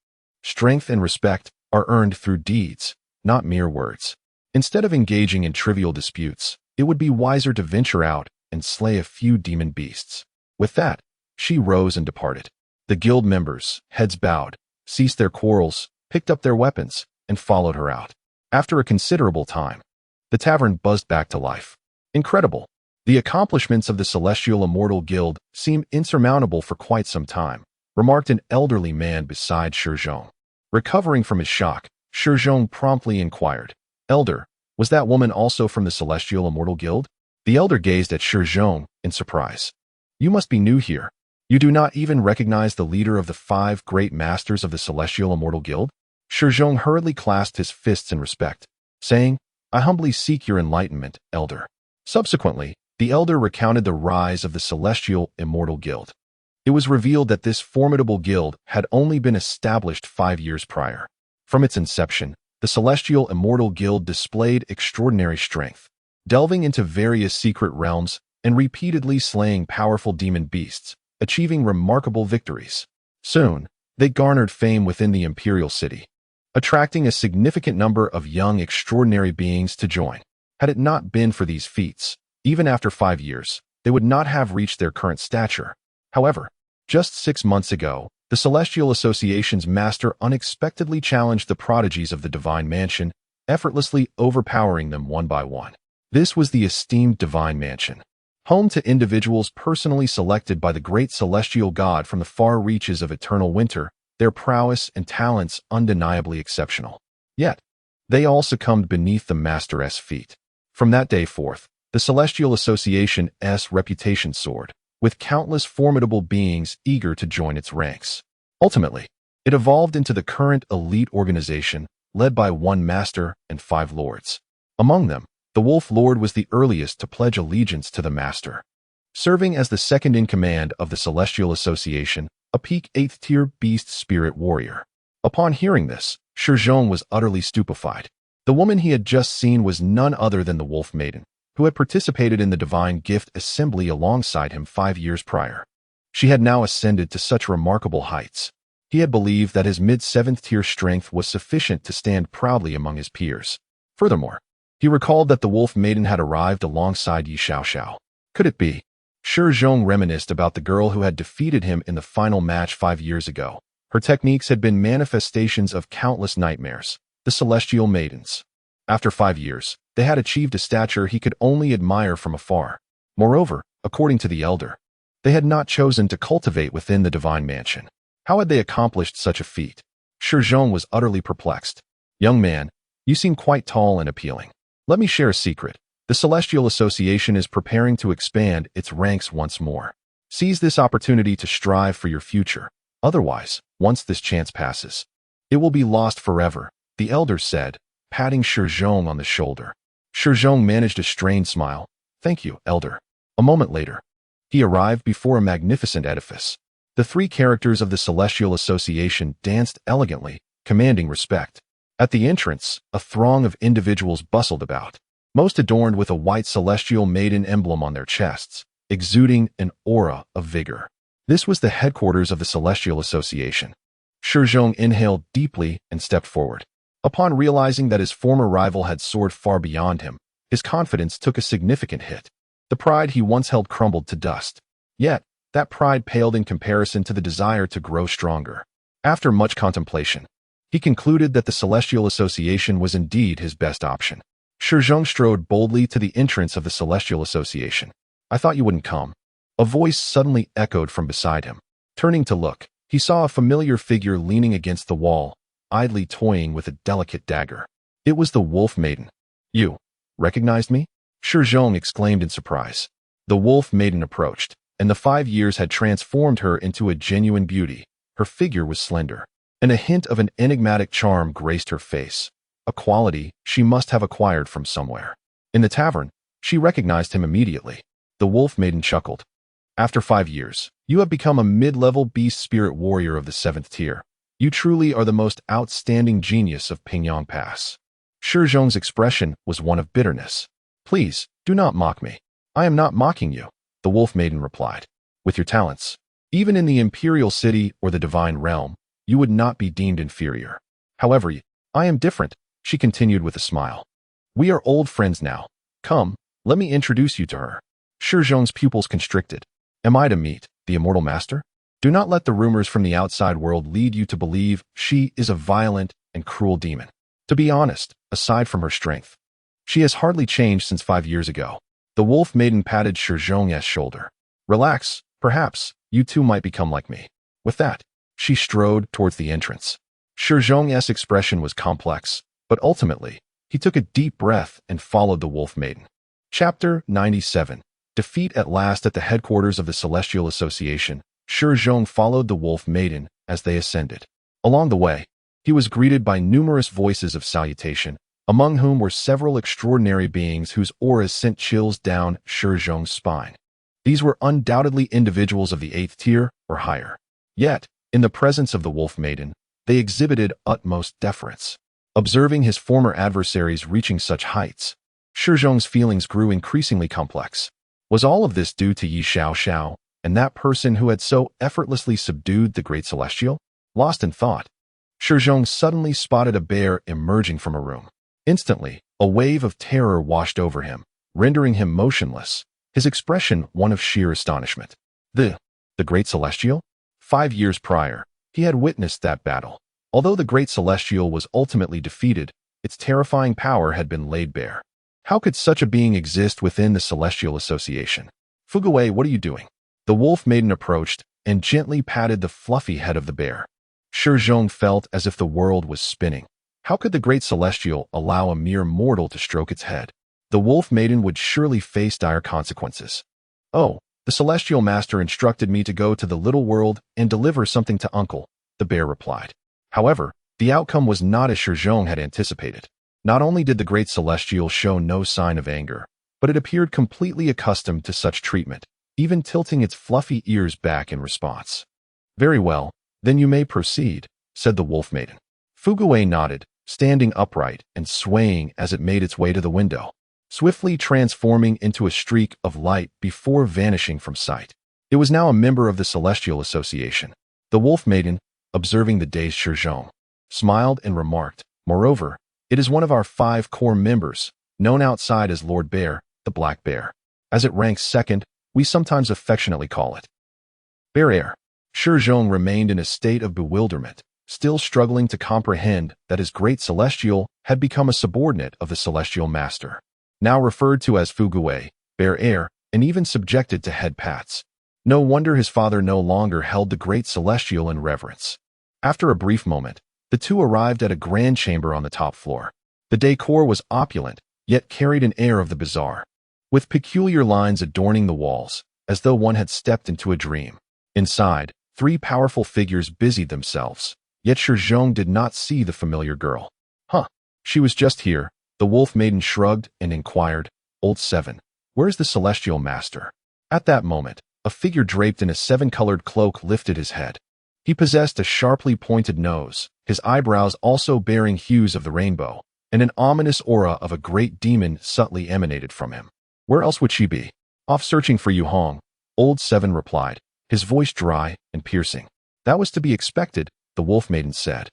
"Strength and respect are earned through deeds, not mere words. Instead of engaging in trivial disputes, it would be wiser to venture out and slay a few demon beasts." With that, she rose and departed. The guild members, heads bowed, ceased their quarrels, picked up their weapons, and followed her out. After a considerable time, the tavern buzzed back to life. Incredible! The accomplishments of the Celestial Immortal Guild seem insurmountable for quite some time, remarked an elderly man beside Shizhong. Recovering from his shock, Shizhong promptly inquired, "Elder, was that woman also from the Celestial Immortal Guild?" The elder gazed at Shizhong in surprise. "You must be new here. You do not even recognize the leader of the 5 great masters of the Celestial Immortal Guild?" Shizhong hurriedly clasped his fists in respect, saying, "I humbly seek your enlightenment, elder." Subsequently, the elder recounted the rise of the Celestial Immortal Guild. It was revealed that this formidable guild had only been established 5 years prior. From its inception, the Celestial Immortal Guild displayed extraordinary strength, delving into various secret realms and repeatedly slaying powerful demon beasts, achieving remarkable victories. Soon, they garnered fame within the imperial city, attracting a significant number of young extraordinary beings to join. Had it not been for these feats, even after 5 years, they would not have reached their current stature. However, just 6 months ago, the Celestial Association's master unexpectedly challenged the prodigies of the Divine Mansion, effortlessly overpowering them one by one. This was the esteemed Divine Mansion, home to individuals personally selected by the great celestial god from the far reaches of eternal winter, their prowess and talents undeniably exceptional. Yet, they all succumbed beneath the master's feet. From that day forth, the Celestial Association's reputation soared, with countless formidable beings eager to join its ranks. Ultimately, it evolved into the current elite organization, led by 1 master and 5 lords. Among them, the Wolf Lord was the earliest to pledge allegiance to the master, serving as the second in command of the Celestial Association, a peak 8th-tier beast spirit warrior. Upon hearing this, Shizhong was utterly stupefied. The woman he had just seen was none other than the Wolf Maiden, who had participated in the Divine Gift Assembly alongside him 5 years prior. She had now ascended to such remarkable heights. He had believed that his mid-7th-tier strength was sufficient to stand proudly among his peers. Furthermore, he recalled that the Wolf Maiden had arrived alongside Ye Suifeng. Could it be? Shizhong reminisced about the girl who had defeated him in the final match 5 years ago. Her techniques had been manifestations of countless nightmares, the Celestial Maidens. After 5 years, they had achieved a stature he could only admire from afar. Moreover, according to the elder, they had not chosen to cultivate within the Divine Mansion. How had they accomplished such a feat? Shizhong was utterly perplexed. "Young man, you seem quite tall and appealing. Let me share a secret. The Celestial Association is preparing to expand its ranks once more. Seize this opportunity to strive for your future. Otherwise, once this chance passes, it will be lost forever," the elder said, patting Shizhong on the shoulder. Shizhong managed a strained smile. "Thank you, elder." A moment later, he arrived before a magnificent edifice. The 3 characters of the Celestial Association danced elegantly, commanding respect. At the entrance, a throng of individuals bustled about, most adorned with a white Celestial Maiden emblem on their chests, exuding an aura of vigor. This was the headquarters of the Celestial Association. Shizhong inhaled deeply and stepped forward. Upon realizing that his former rival had soared far beyond him, his confidence took a significant hit. The pride he once held crumbled to dust. Yet, that pride paled in comparison to the desire to grow stronger. After much contemplation, he concluded that the Celestial Association was indeed his best option. Shizhong strode boldly to the entrance of the Celestial Association. "I thought you wouldn't come." A voice suddenly echoed from beside him. Turning to look, he saw a familiar figure leaning against the wall, idly toying with a delicate dagger. It was the Wolf Maiden. "You recognized me?" Shizhong exclaimed in surprise. The Wolf Maiden approached, and the 5 years had transformed her into a genuine beauty. Her figure was slender, and a hint of an enigmatic charm graced her face, a quality she must have acquired from somewhere. In the tavern, she recognized him immediately. The Wolf Maiden chuckled. "After 5 years, you have become a mid-level beast spirit warrior of the 7th tier. You truly are the most outstanding genius of Pingyang Pass." Shizhong's expression was one of bitterness. "Please, do not mock me." "I am not mocking you," the Wolf Maiden replied. "With your talents, even in the Imperial City or the Divine Realm, you would not be deemed inferior. However, I am different," she continued with a smile. "We are old friends now. Come, let me introduce you to her." Shizhong's pupils constricted. "Am I to meet the Immortal Master?" Do not let the rumors from the outside world lead you to believe she is a violent and cruel demon. To be honest, aside from her strength, she has hardly changed since 5 years ago. The wolf maiden patted Shi Zhong's shoulder. Relax, perhaps you too might become like me. With that, she strode towards the entrance. Shi Zhong's expression was complex, but ultimately, he took a deep breath and followed the wolf maiden. Chapter 97. Defeat at last at the headquarters of the Celestial Association. Shi Zhong followed the wolf maiden as they ascended. Along the way, he was greeted by numerous voices of salutation, among whom were several extraordinary beings whose auras sent chills down Shi Zhong's spine. These were undoubtedly individuals of the 8th tier or higher. Yet, in the presence of the wolf maiden, they exhibited utmost deference. Observing his former adversaries reaching such heights, Shi Zhong's feelings grew increasingly complex. Was all of this due to Ye Suifeng and that person who had so effortlessly subdued the great celestial? Lost in thought, Shi Zhong suddenly spotted a bear emerging from a room. Instantly, a wave of terror washed over him, rendering him motionless, his expression one of sheer astonishment. The great celestial? 5 years prior, he had witnessed that battle. Although the great celestial was ultimately defeated, its terrifying power had been laid bare. How could such a being exist within the Celestial Association? Fuguwei, what are you doing? The wolf maiden approached and gently patted the fluffy head of the bear. Shi Zhong felt as if the world was spinning. How could the great celestial allow a mere mortal to stroke its head? The wolf maiden would surely face dire consequences. Oh, the celestial master instructed me to go to the little world and deliver something to uncle, the bear replied. However, the outcome was not as Shi Zhong had anticipated. Not only did the great celestial show no sign of anger, but it appeared completely accustomed to such treatment, even tilting its fluffy ears back in response. Very well, then you may proceed, said the wolf maiden. Fuguwei nodded, standing upright and swaying as it made its way to the window, swiftly transforming into a streak of light before vanishing from sight. It was now a member of the Celestial Association. The wolf maiden, observing the dazed Shi Zhong, smiled and remarked, moreover, it is one of our 5 core members, known outside as Lord Bear, the Black Bear. As it ranks second, we sometimes affectionately call it Bear Air. Shi Zhong remained in a state of bewilderment, still struggling to comprehend that his great celestial had become a subordinate of the celestial master, now referred to as Fuguwei, Bear Air, and even subjected to head pats. No wonder his father no longer held the great celestial in reverence. After a brief moment, the two arrived at a grand chamber on the top floor. The decor was opulent, yet carried an air of the bizarre, with peculiar lines adorning the walls, as though one had stepped into a dream. Inside, 3 powerful figures busied themselves, yet Shi Zhong did not see the familiar girl. Huh, she was just here, the wolf maiden shrugged and inquired, Old 7, where's the celestial master? At that moment, a figure draped in a 7-colored cloak lifted his head. He possessed a sharply pointed nose, his eyebrows also bearing hues of the rainbow, and an ominous aura of a great demon subtly emanated from him. Where else would she be? Off searching for Yu Hong, Old 7 replied, his voice dry and piercing. That was to be expected, the wolf maiden said,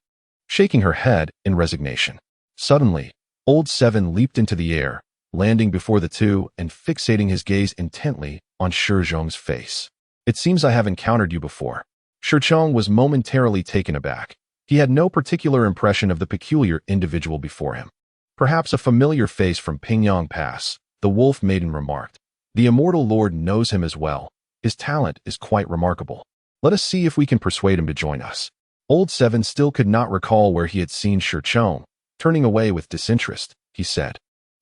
shaking her head in resignation. Suddenly, Old 7 leaped into the air, landing before the two and fixating his gaze intently on Shi Zhong's face. It seems I have encountered you before. Shi Zhong was momentarily taken aback. He had no particular impression of the peculiar individual before him. Perhaps a familiar face from Pingyang Pass, the wolf maiden remarked. The immortal lord knows him as well. His talent is quite remarkable. Let us see if we can persuade him to join us. Old 7 still could not recall where he had seen Shi Zhong. Turning away with disinterest, he said,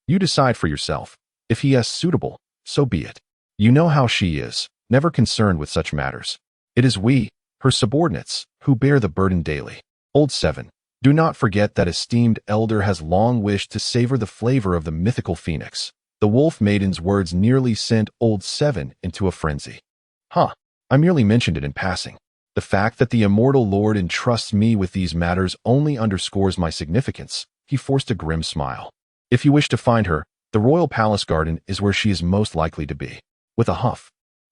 You decide for yourself. If he is suitable, so be it. You know how she is, never concerned with such matters. It is we, her subordinates, who bear the burden daily. Old 7, do not forget that esteemed elder has long wished to savor the flavor of the mythical phoenix. The wolf maiden's words nearly sent Old 7 into a frenzy. Huh, I merely mentioned it in passing. The fact that the immortal lord entrusts me with these matters only underscores my significance. He forced a grim smile. If you wish to find her, the royal palace garden is where she is most likely to be. With a huff,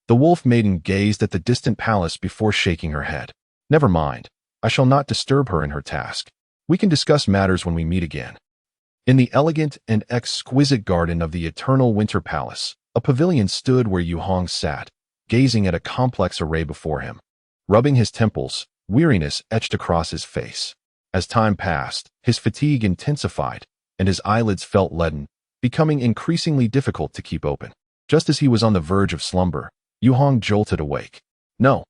the wolf maiden gazed at the distant palace before shaking her head. Never mind, I shall not disturb her in her task. We can discuss matters when we meet again. In the elegant and exquisite garden of the eternal winter palace, a pavilion stood where Yu Hong sat, gazing at a complex array before him. Rubbing his temples, weariness etched across his face. As time passed, his fatigue intensified, and his eyelids felt leaden, becoming increasingly difficult to keep open. Just as he was on the verge of slumber, Yuhong jolted awake. "No,"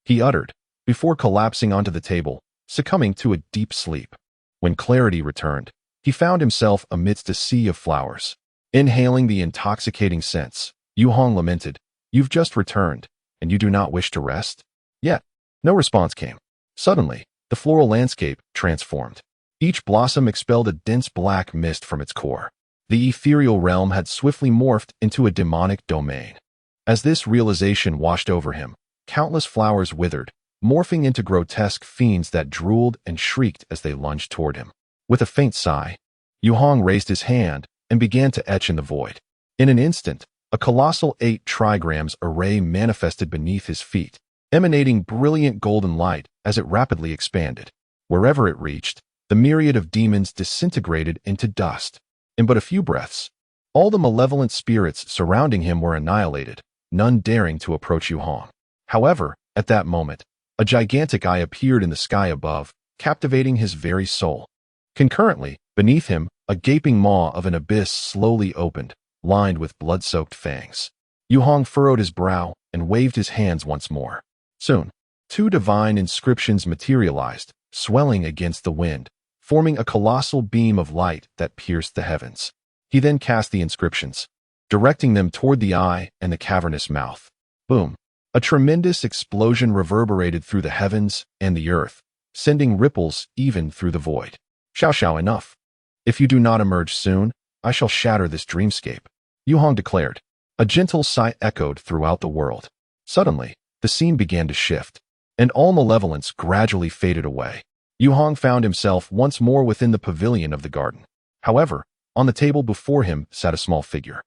he uttered, before collapsing onto the table, succumbing to a deep sleep. When clarity returned, he found himself amidst a sea of flowers. Inhaling the intoxicating scents, Yuhong lamented, "You've just returned, and you do not wish to rest?" Yet, no response came. Suddenly, the floral landscape transformed. Each blossom expelled a dense black mist from its core. The ethereal realm had swiftly morphed into a demonic domain. As this realization washed over him, countless flowers withered, morphing into grotesque fiends that drooled and shrieked as they lunged toward him. With a faint sigh, Yuhong raised his hand and began to etch in the void. In an instant, a colossal 8 trigrams array manifested beneath his feet, emanating brilliant golden light as it rapidly expanded. Wherever it reached, the myriad of demons disintegrated into dust. In but a few breaths, all the malevolent spirits surrounding him were annihilated, none daring to approach Yuhong. However, at that moment, a gigantic eye appeared in the sky above, captivating his very soul. Concurrently, beneath him, a gaping maw of an abyss slowly opened, lined with blood-soaked fangs. Yuhong furrowed his brow and waved his hands once more. Soon, 2 divine inscriptions materialized, swelling against the wind, forming a colossal beam of light that pierced the heavens. He then cast the inscriptions, directing them toward the eye and the cavernous mouth. Boom! A tremendous explosion reverberated through the heavens and the earth, sending ripples even through the void. "Xiao, enough. If you do not emerge soon, I shall shatter this dreamscape," Yuhong declared. A gentle sigh echoed throughout the world. Suddenly, the scene began to shift, and all malevolence gradually faded away. Yuhong found himself once more within the pavilion of the garden. However, on the table before him sat a small figure.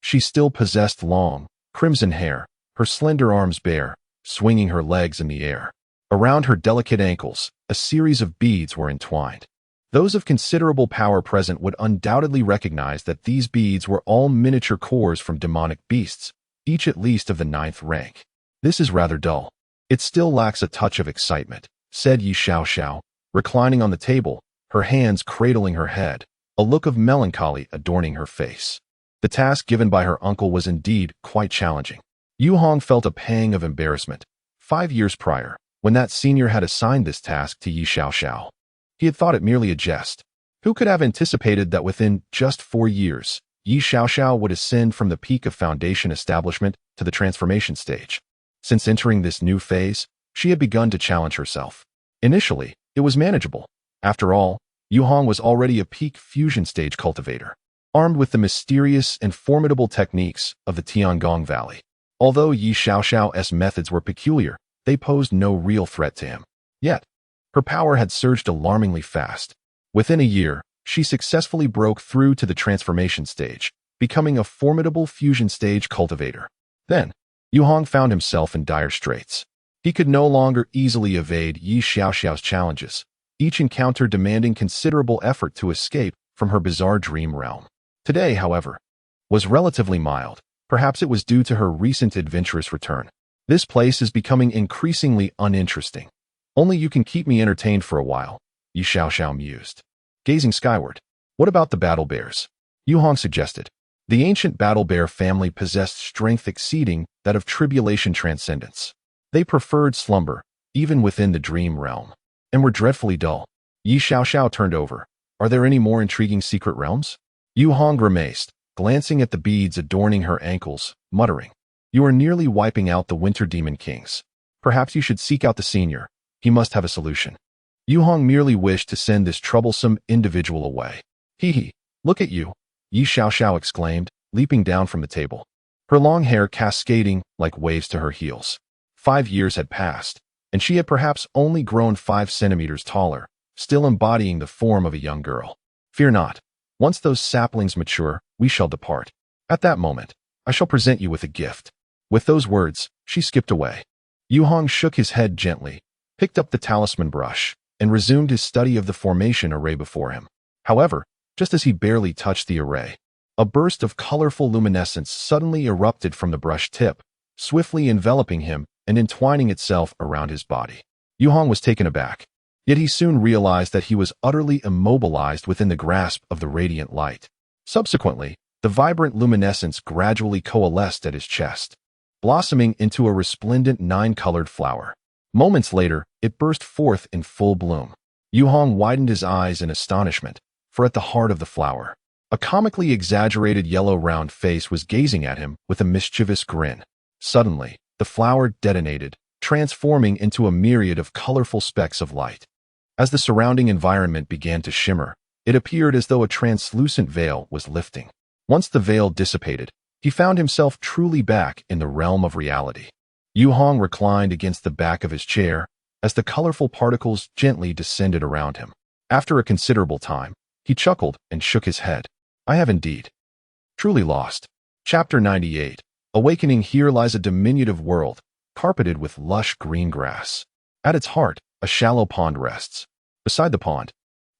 She still possessed long, crimson hair, her slender arms bare, swinging her legs in the air. Around her delicate ankles, a series of beads were entwined. Those of considerable power present would undoubtedly recognize that these beads were all miniature cores from demonic beasts, each at least of the 9th rank. "This is rather dull. It still lacks a touch of excitement," said Ye Suifeng, reclining on the table, her hands cradling her head, a look of melancholy adorning her face. The task given by her uncle was indeed quite challenging. Yuhong felt a pang of embarrassment. 5 years prior, when that senior had assigned this task to Ye Suifeng, he had thought it merely a jest. Who could have anticipated that within just 4 years, Ye Suifeng would ascend from the peak of foundation establishment to the transformation stage? Since entering this new phase, she had begun to challenge herself. Initially, it was manageable. After all, Yuhong was already a peak fusion stage cultivator, armed with the mysterious and formidable techniques of the Tiangong Valley. Although Ye Suifeng's methods were peculiar, they posed no real threat to him. Yet, her power had surged alarmingly fast. Within a year, she successfully broke through to the transformation stage, becoming a formidable fusion stage cultivator. Then, Yuhong found himself in dire straits. He could no longer easily evade Ye Suifeng's challenges, each encounter demanding considerable effort to escape from her bizarre dream realm. Today, however, was relatively mild. Perhaps it was due to her recent adventurous return. "This place is becoming increasingly uninteresting. Only you can keep me entertained for a while," Ye Suifeng mused. Gazing skyward, "What about the battle bears?" Yuhong suggested. The ancient battle bear family possessed strength exceeding that of tribulation transcendence. They preferred slumber, even within the dream realm, and were dreadfully dull. Ye Suifeng turned over. "Are there any more intriguing secret realms?" Yuhong grimaced, glancing at the beads adorning her ankles, muttering, "You are nearly wiping out the winter demon kings. Perhaps you should seek out the senior. He must have a solution." Yuhong merely wished to send this troublesome individual away. "Hee, look at you," Ye Suifeng exclaimed, leaping down from the table, her long hair cascading like waves to her heels. 5 years had passed, and she had perhaps only grown 5 centimeters taller, still embodying the form of a young girl. "Fear not. Once those saplings mature, we shall depart. At that moment, I shall present you with a gift." With those words, she skipped away. Yuhong shook his head gently, picked up the talisman brush, and resumed his study of the formation array before him. However, just as he barely touched the array, a burst of colorful luminescence suddenly erupted from the brush tip, swiftly enveloping him and entwining itself around his body. Yu Hong was taken aback, yet he soon realized that he was utterly immobilized within the grasp of the radiant light. Subsequently, the vibrant luminescence gradually coalesced at his chest, blossoming into a resplendent nine-colored flower. Moments later, it burst forth in full bloom. Yu Hong widened his eyes in astonishment, for at the heart of the flower, a comically exaggerated yellow round face was gazing at him with a mischievous grin. Suddenly, the flower detonated, transforming into a myriad of colorful specks of light. As the surrounding environment began to shimmer, it appeared as though a translucent veil was lifting. Once the veil dissipated, he found himself truly back in the realm of reality. Yu Hong reclined against the back of his chair as the colorful particles gently descended around him. After a considerable time, he chuckled and shook his head. I have indeed truly lost. Chapter 98. Awakening. Here lies a diminutive world, carpeted with lush green grass. At its heart, a shallow pond rests. Beside the pond,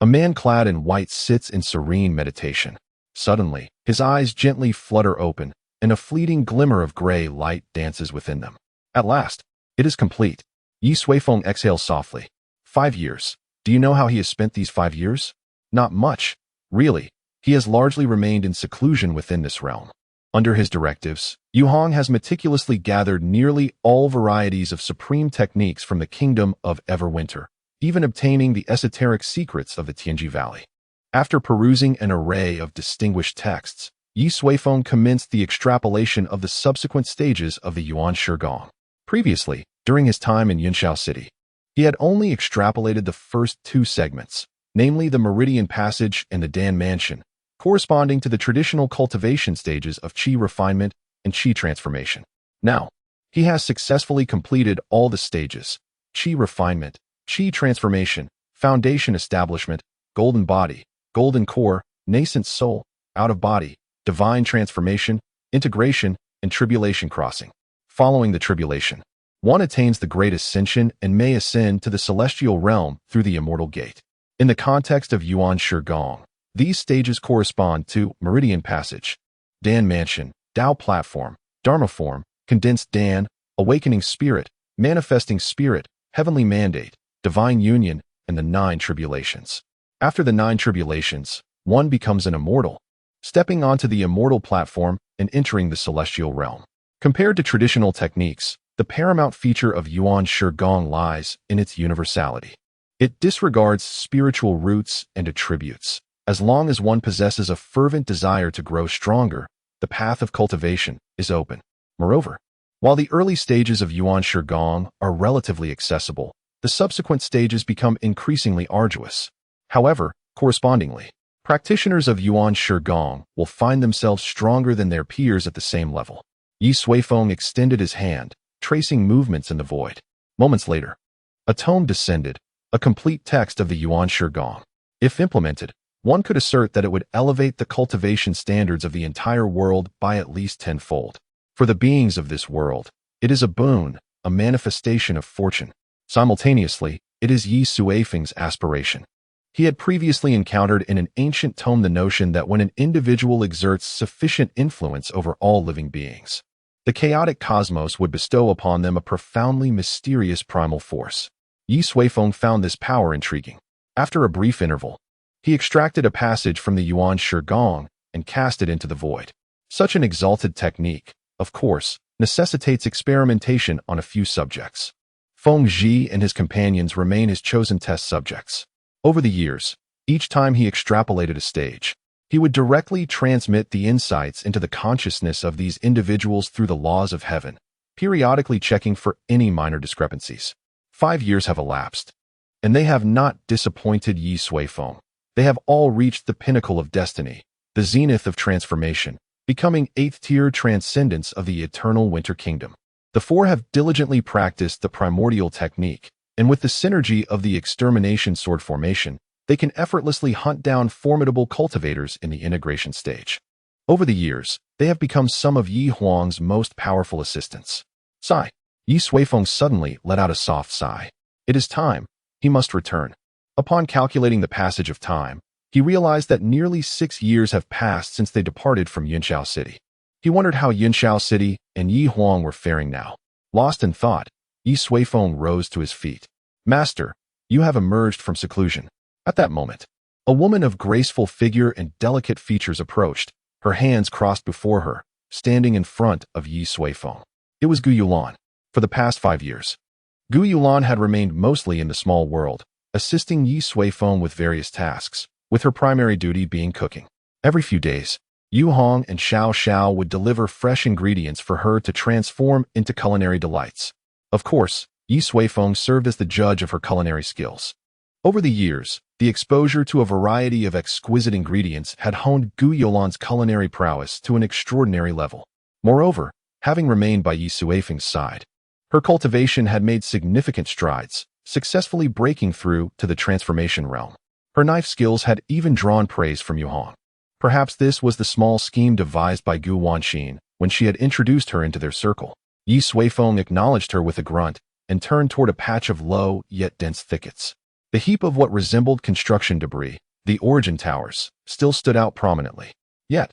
a man clad in white sits in serene meditation. Suddenly, his eyes gently flutter open, and a fleeting glimmer of gray light dances within them. At last, it is complete. Ye Suifeng exhales softly. 5 years. Do you know how he has spent these 5 years? Not much, really. He has largely remained in seclusion within this realm. Under his directives, Yu Hong has meticulously gathered nearly all varieties of supreme techniques from the kingdom of Everwinter, even obtaining the esoteric secrets of the Tianji Valley. After perusing an array of distinguished texts, Ye Suifeng commenced the extrapolation of the subsequent stages of the Yuan Shigong. Previously, during his time in Yunxiao City, he had only extrapolated the first 2 segments, namely the Meridian Passage and the Dan Mansion, corresponding to the traditional cultivation stages of qi refinement and qi transformation. Now, he has successfully completed all the stages: qi refinement, qi transformation, foundation establishment, golden body, golden core, nascent soul, out of body, divine transformation, integration, and tribulation crossing. Following the tribulation, one attains the great ascension and may ascend to the celestial realm through the immortal gate. In the context of Yuan Shigong, these stages correspond to Meridian Passage, Dan Mansion, Dao Platform, Dharma Form, Condensed Dan, Awakening Spirit, Manifesting Spirit, Heavenly Mandate, Divine Union, and the 9 Tribulations. After the 9 Tribulations, one becomes an immortal, stepping onto the immortal platform and entering the celestial realm. Compared to traditional techniques, the paramount feature of Yuan Shigong lies in its universality. It disregards spiritual roots and attributes. As long as one possesses a fervent desire to grow stronger, the path of cultivation is open. Moreover, while the early stages of Yuan Shigong are relatively accessible, the subsequent stages become increasingly arduous. However, correspondingly, practitioners of Yuan Shigong will find themselves stronger than their peers at the same level. Ye Suifeng extended his hand, tracing movements in the void. Moments later, a tome descended, a complete text of the Yuan Shigong. If implemented, one could assert that it would elevate the cultivation standards of the entire world by at least tenfold. For the beings of this world, it is a boon, a manifestation of fortune. Simultaneously, it is Ye Suifeng's aspiration. He had previously encountered in an ancient tome the notion that when an individual exerts sufficient influence over all living beings, the chaotic cosmos would bestow upon them a profoundly mysterious primal force. Ye Suifeng found this power intriguing. After a brief interval, he extracted a passage from the Yuan Shigong and cast it into the void. Such an exalted technique, of course, necessitates experimentation on a few subjects. Feng Zhi and his companions remain his chosen test subjects. Over the years, each time he extrapolated a stage, he would directly transmit the insights into the consciousness of these individuals through the laws of heaven, periodically checking for any minor discrepancies. 5 years have elapsed, and they have not disappointed Ye Suifeng. They have all reached the pinnacle of destiny, the zenith of transformation, becoming 8th-tier transcendents of the eternal Winter Kingdom. The 4 have diligently practiced the primordial technique, and with the synergy of the extermination sword formation, they can effortlessly hunt down formidable cultivators in the integration stage. Over the years, they have become some of Yi Huang's most powerful assistants. Sigh. Ye Suifeng suddenly let out a soft sigh. It is time. He must return. Upon calculating the passage of time, he realized that nearly 6 years have passed since they departed from Yunxiao City. He wondered how Yunxiao City and Yi Huang were faring now. Lost in thought, Ye Suifeng rose to his feet. Master, you have emerged from seclusion. At that moment, a woman of graceful figure and delicate features approached, her hands crossed before her, standing in front of Ye Suifeng. It was Gu Yulan. For the past 5 years, Gu Yulan had remained mostly in the small world, assisting Ye Suifeng with various tasks, with her primary duty being cooking. Every few days, Yu Hong and Xiao Xiao would deliver fresh ingredients for her to transform into culinary delights. Of course, Ye Suifeng served as the judge of her culinary skills. Over the years, the exposure to a variety of exquisite ingredients had honed Gu Yulan's culinary prowess to an extraordinary level. Moreover, having remained by Ye Suifeng's side, her cultivation had made significant strides, successfully breaking through to the transformation realm. Her knife skills had even drawn praise from Yu Hong. Perhaps this was the small scheme devised by Gu Wanxin when she had introduced her into their circle. Ye Suifeng acknowledged her with a grunt and turned toward a patch of low yet dense thickets. The heap of what resembled construction debris, the origin towers, still stood out prominently. Yet,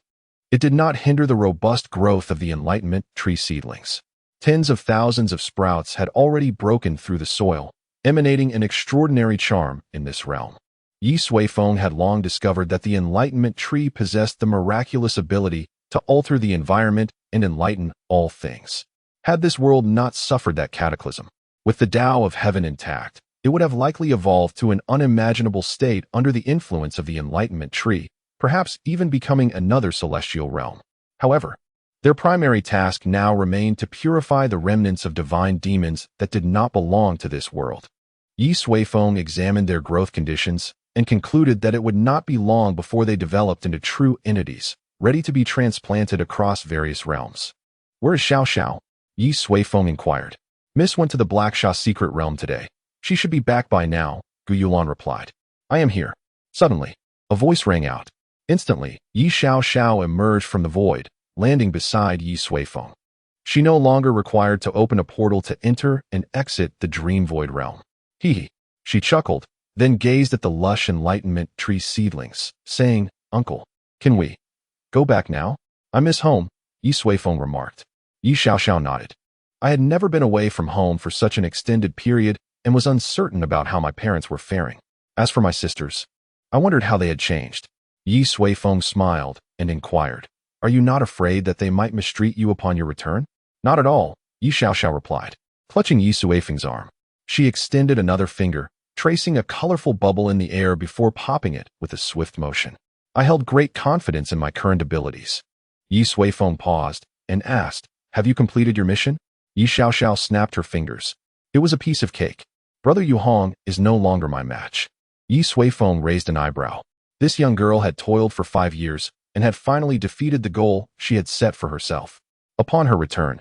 it did not hinder the robust growth of the Enlightenment tree seedlings. Tens of thousands of sprouts had already broken through the soil, emanating an extraordinary charm in this realm. Ye Suifeng had long discovered that the Enlightenment tree possessed the miraculous ability to alter the environment and enlighten all things. Had this world not suffered that cataclysm, with the Tao of heaven intact, it would have likely evolved to an unimaginable state under the influence of the Enlightenment tree, perhaps even becoming another celestial realm. However, their primary task now remained to purify the remnants of divine demons that did not belong to this world. Ye Suifeng examined their growth conditions and concluded that it would not be long before they developed into true entities, ready to be transplanted across various realms. Where is Xiao Xiao? Ye Suifeng inquired. Miss went to the Black Sha secret realm today. She should be back by now, Gu Yulan replied. I am here. Suddenly, a voice rang out. Instantly, Ye Xiao Xiao emerged from the void, landing beside Ye Suifeng. She no longer required to open a portal to enter and exit the dream void realm. Hee. She chuckled, then gazed at the lush Enlightenment tree seedlings, saying, Uncle, can we go back now? I miss home, Ye Suifeng remarked. Ye Xiao Xiao nodded. I had never been away from home for such an extended period and was uncertain about how my parents were faring. As for my sisters, I wondered how they had changed. Ye Suifeng smiled and inquired, Are you not afraid that they might mistreat you upon your return? Not at all, Ye Xiao Xiao replied. Clutching Ye Suifeng's arm, she extended another finger, tracing a colorful bubble in the air before popping it with a swift motion. I held great confidence in my current abilities. Ye Suifeng paused and asked, Have you completed your mission? Ye Xiao Xiao snapped her fingers. It was a piece of cake. Brother Yu Hong is no longer my match. Ye Suifeng raised an eyebrow. This young girl had toiled for 5 years and had finally defeated the goal she had set for herself. Upon her return,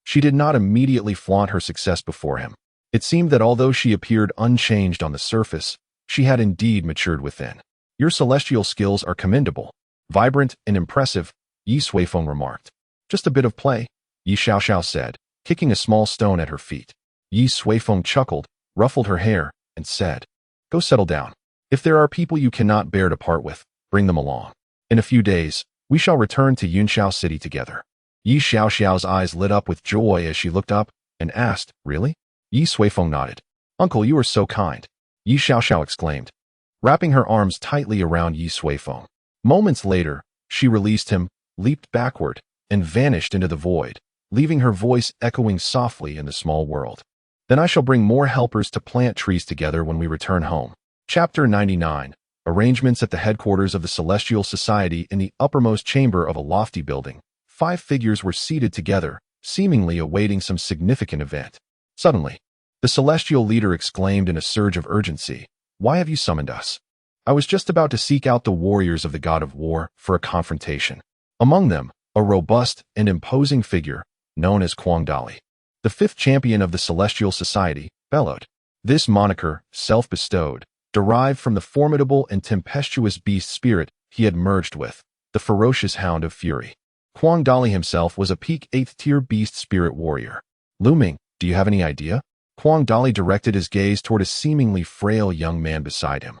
she did not immediately flaunt her success before him. It seemed that although she appeared unchanged on the surface, she had indeed matured within. Your celestial skills are commendable, vibrant and impressive, Ye Suifeng remarked. Just a bit of play, Ye Xiao Xiao said, kicking a small stone at her feet. Ye Suifeng chuckled, ruffled her hair, and said, Go settle down. If there are people you cannot bear to part with, bring them along. In a few days, we shall return to Yunxiao City together. Ye Xiao Xiao's eyes lit up with joy as she looked up and asked, Really? Ye Suifeng nodded. Uncle, you are so kind, Ye Xiao Xiao exclaimed, wrapping her arms tightly around Ye Suifeng. Moments later, she released him, leaped backward, and vanished into the void, leaving her voice echoing softly in the small world. Then I shall bring more helpers to plant trees together when we return home. Chapter 99. Arrangements at the headquarters of the Celestial Society in the uppermost chamber of a lofty building. 5 figures were seated together, seemingly awaiting some significant event. Suddenly, the celestial leader exclaimed in a surge of urgency, Why have you summoned us? I was just about to seek out the warriors of the god of war for a confrontation. Among them, a robust and imposing figure, known as Dali, the 5th champion of the Celestial Society, bellowed. This moniker, self-bestowed, derived from the formidable and tempestuous beast spirit he had merged with, the ferocious hound of fury. Dali himself was a peak 8th-tier beast spirit warrior. Looming, do you have any idea? Dali directed his gaze toward a seemingly frail young man beside him.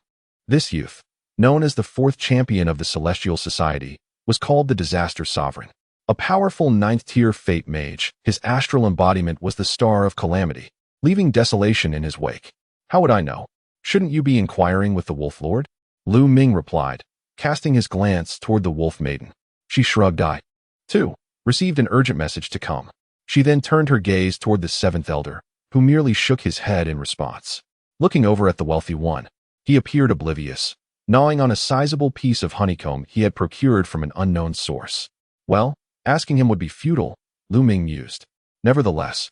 This youth, known as the 4th champion of the Celestial Society, was called the Disaster Sovereign. A powerful ninth-tier fate mage, his astral embodiment was the star of calamity, leaving desolation in his wake. How would I know? Shouldn't you be inquiring with the Wolf Lord? Lu Ming replied, casting his glance toward the Wolf Maiden. She shrugged. I, too, received an urgent message to come. She then turned her gaze toward the seventh elder, who merely shook his head in response. Looking over at the wealthy one, he appeared oblivious, gnawing on a sizable piece of honeycomb he had procured from an unknown source. Well, asking him would be futile, Lu Ming mused. Nevertheless,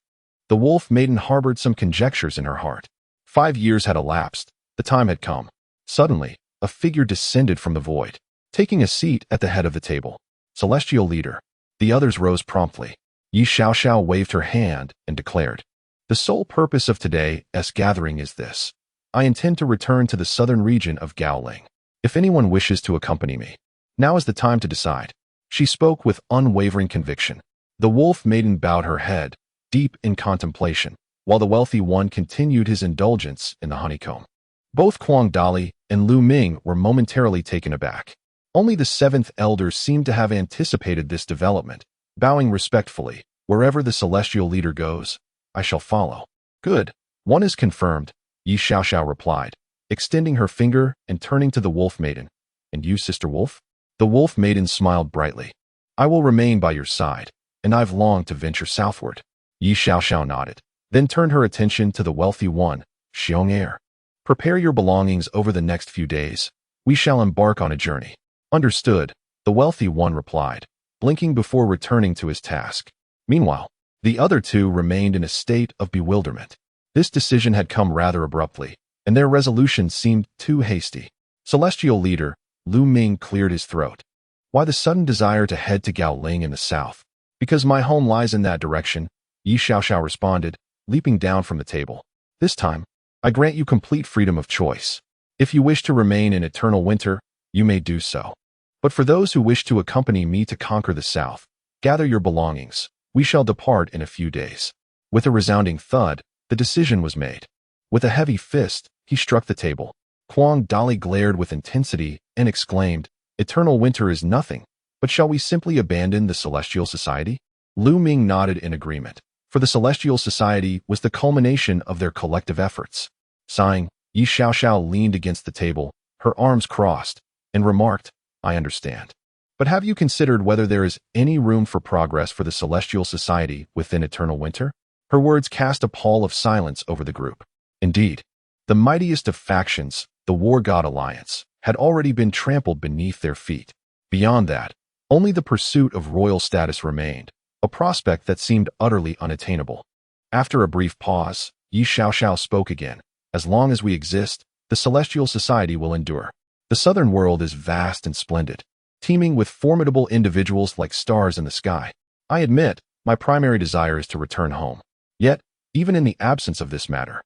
the Wolf Maiden harbored some conjectures in her heart. 5 years had elapsed. The time had come. Suddenly, a figure descended from the void, taking a seat at the head of the table. Celestial leader. The others rose promptly. Ye Suifeng waved her hand and declared, "The sole purpose of today's gathering is this. I intend to return to the southern region of Gaoling. If anyone wishes to accompany me, now is the time to decide." She spoke with unwavering conviction. The Wolf Maiden bowed her head, deep in contemplation, while the wealthy one continued his indulgence in the honeycomb. Both Kuang Dali and Lu Ming were momentarily taken aback. Only the seventh elder seemed to have anticipated this development, bowing respectfully. "Wherever the celestial leader goes, I shall follow." "Good. One is confirmed," Ye Suifeng replied, extending her finger and turning to the Wolf Maiden. "And you, Sister Wolf?" The Wolf Maiden smiled brightly. "I will remain by your side, and I've longed to venture southward." Ye Suifeng nodded, then turned her attention to the wealthy one, Xiong Er. "Prepare your belongings over the next few days. We shall embark on a journey." "Understood," the wealthy one replied, blinking before returning to his task. Meanwhile, the other two remained in a state of bewilderment. This decision had come rather abruptly, and their resolution seemed too hasty. "Celestial leader," Lu Ming cleared his throat. "Why the sudden desire to head to Gaoling in the south?" "Because my home lies in that direction," Ye Suifeng responded, leaping down from the table. "This time, I grant you complete freedom of choice. If you wish to remain in eternal winter, you may do so. But for those who wish to accompany me to conquer the south, gather your belongings. We shall depart in a few days." With a resounding thud, the decision was made. With a heavy fist, he struck the table. Kuang Dali glared with intensity and exclaimed, "Eternal winter is nothing, but shall we simply abandon the Celestial Society?" Lu Ming nodded in agreement, for the Celestial Society was the culmination of their collective efforts. Sighing, Ye Suifeng leaned against the table, her arms crossed, and remarked, "I understand. But have you considered whether there is any room for progress for the Celestial Society within eternal winter?" Her words cast a pall of silence over the group. Indeed, the mightiest of factions, the War God Alliance, had already been trampled beneath their feet. Beyond that, only the pursuit of royal status remained, a prospect that seemed utterly unattainable. After a brief pause, Ye Suifeng spoke again. "As long as we exist, the Celestial Society will endure. The southern world is vast and splendid, teeming with formidable individuals like stars in the sky. I admit, my primary desire is to return home. Yet, even in the absence of this matter,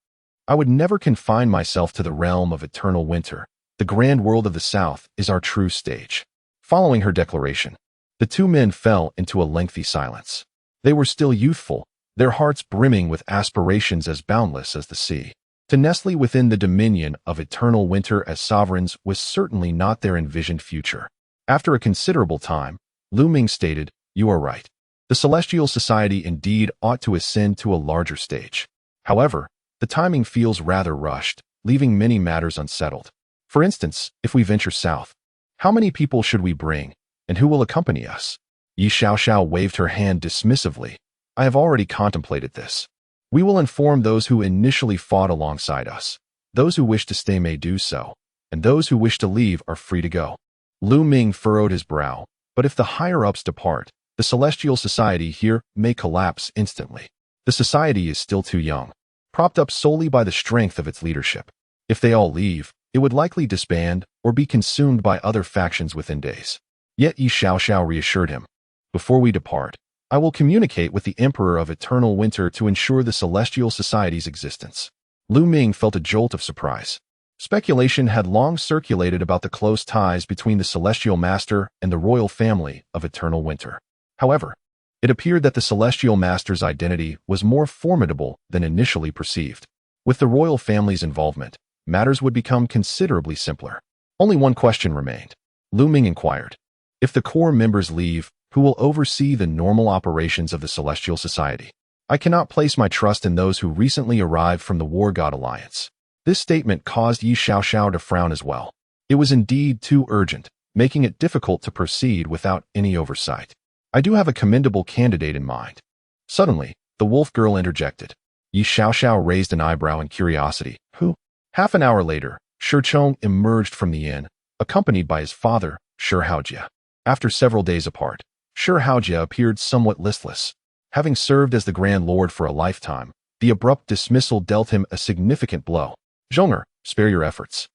I would never confine myself to the realm of eternal winter. The grand world of the south is our true stage." Following her declaration, the two men fell into a lengthy silence. They were still youthful, their hearts brimming with aspirations as boundless as the sea. To nestle within the dominion of eternal winter as sovereigns was certainly not their envisioned future. After a considerable time, Lu Ming stated, "You are right. The Celestial Society indeed ought to ascend to a larger stage. However, the timing feels rather rushed, leaving many matters unsettled. For instance, if we venture south, how many people should we bring, and who will accompany us?" Ye Suifeng waved her hand dismissively. "I have already contemplated this. We will inform those who initially fought alongside us. Those who wish to stay may do so, and those who wish to leave are free to go." Lu Ming furrowed his brow, "But if the higher-ups depart, the Celestial Society here may collapse instantly. The society is still too young, propped up solely by the strength of its leadership. If they all leave, it would likely disband or be consumed by other factions within days." Yet Ye Suifeng reassured him, "Before we depart, I will communicate with the Emperor of Eternal Winter to ensure the Celestial Society's existence." Lu Ming felt a jolt of surprise. Speculation had long circulated about the close ties between the Celestial Master and the royal family of Eternal Winter. However, it appeared that the Celestial Master's identity was more formidable than initially perceived. With the royal family's involvement, matters would become considerably simpler. Only one question remained. Lu Ming inquired, "If the core members leave, who will oversee the normal operations of the Celestial Society. I cannot place my trust in those who recently arrived from the War God Alliance. This statement caused Ye Suifeng to frown as well. It was indeed too urgent, making it difficult to proceed without any oversight. I do have a commendable candidate in mind. Suddenly, the wolf girl interjected. Ye Suifeng raised an eyebrow in curiosity. Who? Half an hour later, Shi Chong emerged from the inn, accompanied by his father, Shi Haojie. After several days apart, Shi Haojie appeared somewhat listless. Having served as the Grand Lord for a lifetime, the abrupt dismissal dealt him a significant blow. Zhonger, spare your efforts.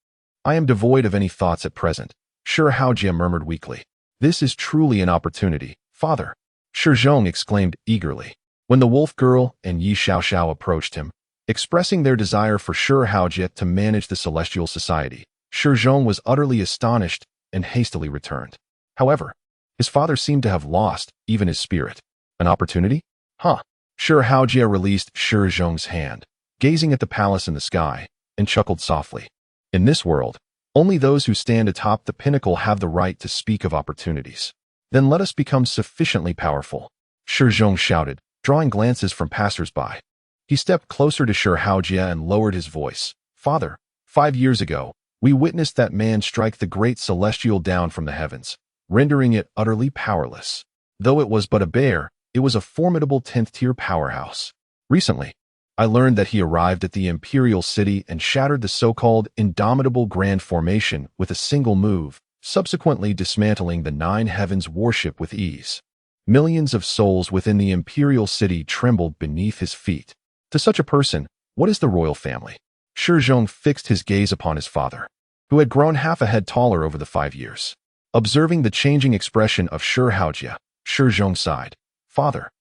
I am devoid of any thoughts at present, Shi Haojie murmured weakly. This is truly an opportunity, father. Shi Zhong exclaimed eagerly. When the wolf girl and Ye Suifeng approached him, expressing their desire for Shi Haojie to manage the Celestial Society, Shi Zhong was utterly astonished and hastily returned. However, his father seemed to have lost even his spirit. An opportunity? Huh. Shi Haojie released Shi Zhong's hand, gazing at the palace in the sky, and chuckled softly. In this world, only those who stand atop the pinnacle have the right to speak of opportunities. Then let us become sufficiently powerful. Shi Zhong shouted, drawing glances from passers-by. He stepped closer to Shi Haojie and lowered his voice. Father, 5 years ago, we witnessed that man strike the great celestial down from the heavens, rendering it utterly powerless. Though it was but a bear, it was a formidable 10th-tier powerhouse. Recently, I learned that he arrived at the Imperial City and shattered the so-called Indomitable Grand Formation with a single move, subsequently dismantling the 9 Heavens worship with ease. Millions of souls within the Imperial City trembled beneath his feet. To such a person, what is the royal family? Shi Zhong fixed his gaze upon his father, who had grown half a head taller over the 5 years. Observing the changing expression of Shi Haojie, Shi Zhong sighed. Father,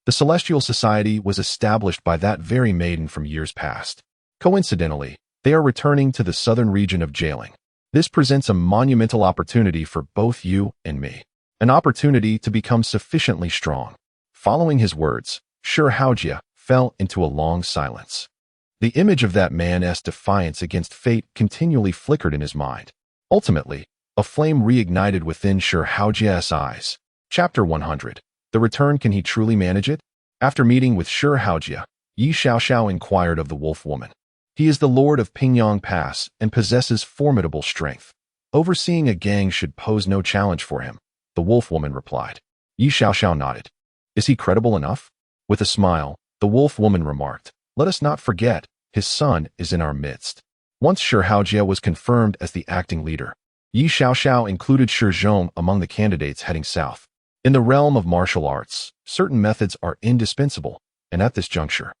the Celestial Society was established by that very maiden from years past. Coincidentally, they are returning to the southern region of Jailing. This presents a monumental opportunity for both you and me. An opportunity to become sufficiently strong. Following his words, Shi Haojie fell into a long silence. The image of that man's defiance against fate continually flickered in his mind. Ultimately, a flame reignited within Shi Haojie's eyes. Chapter 100. The return. Can he truly manage it? After meeting with Shi Haojie, Ye Suifeng inquired of the wolf woman. He is the lord of Pingyang Pass and possesses formidable strength. Overseeing a gang should pose no challenge for him, the wolf woman replied. Ye Suifeng nodded. Is he credible enough? With a smile, the wolf woman remarked, let us not forget, his son is in our midst. Once Shi Haojie was confirmed as the acting leader, Ye Suifeng included Shi Zhong among the candidates heading south. In the realm of martial arts, certain methods are indispensable, and at this juncture,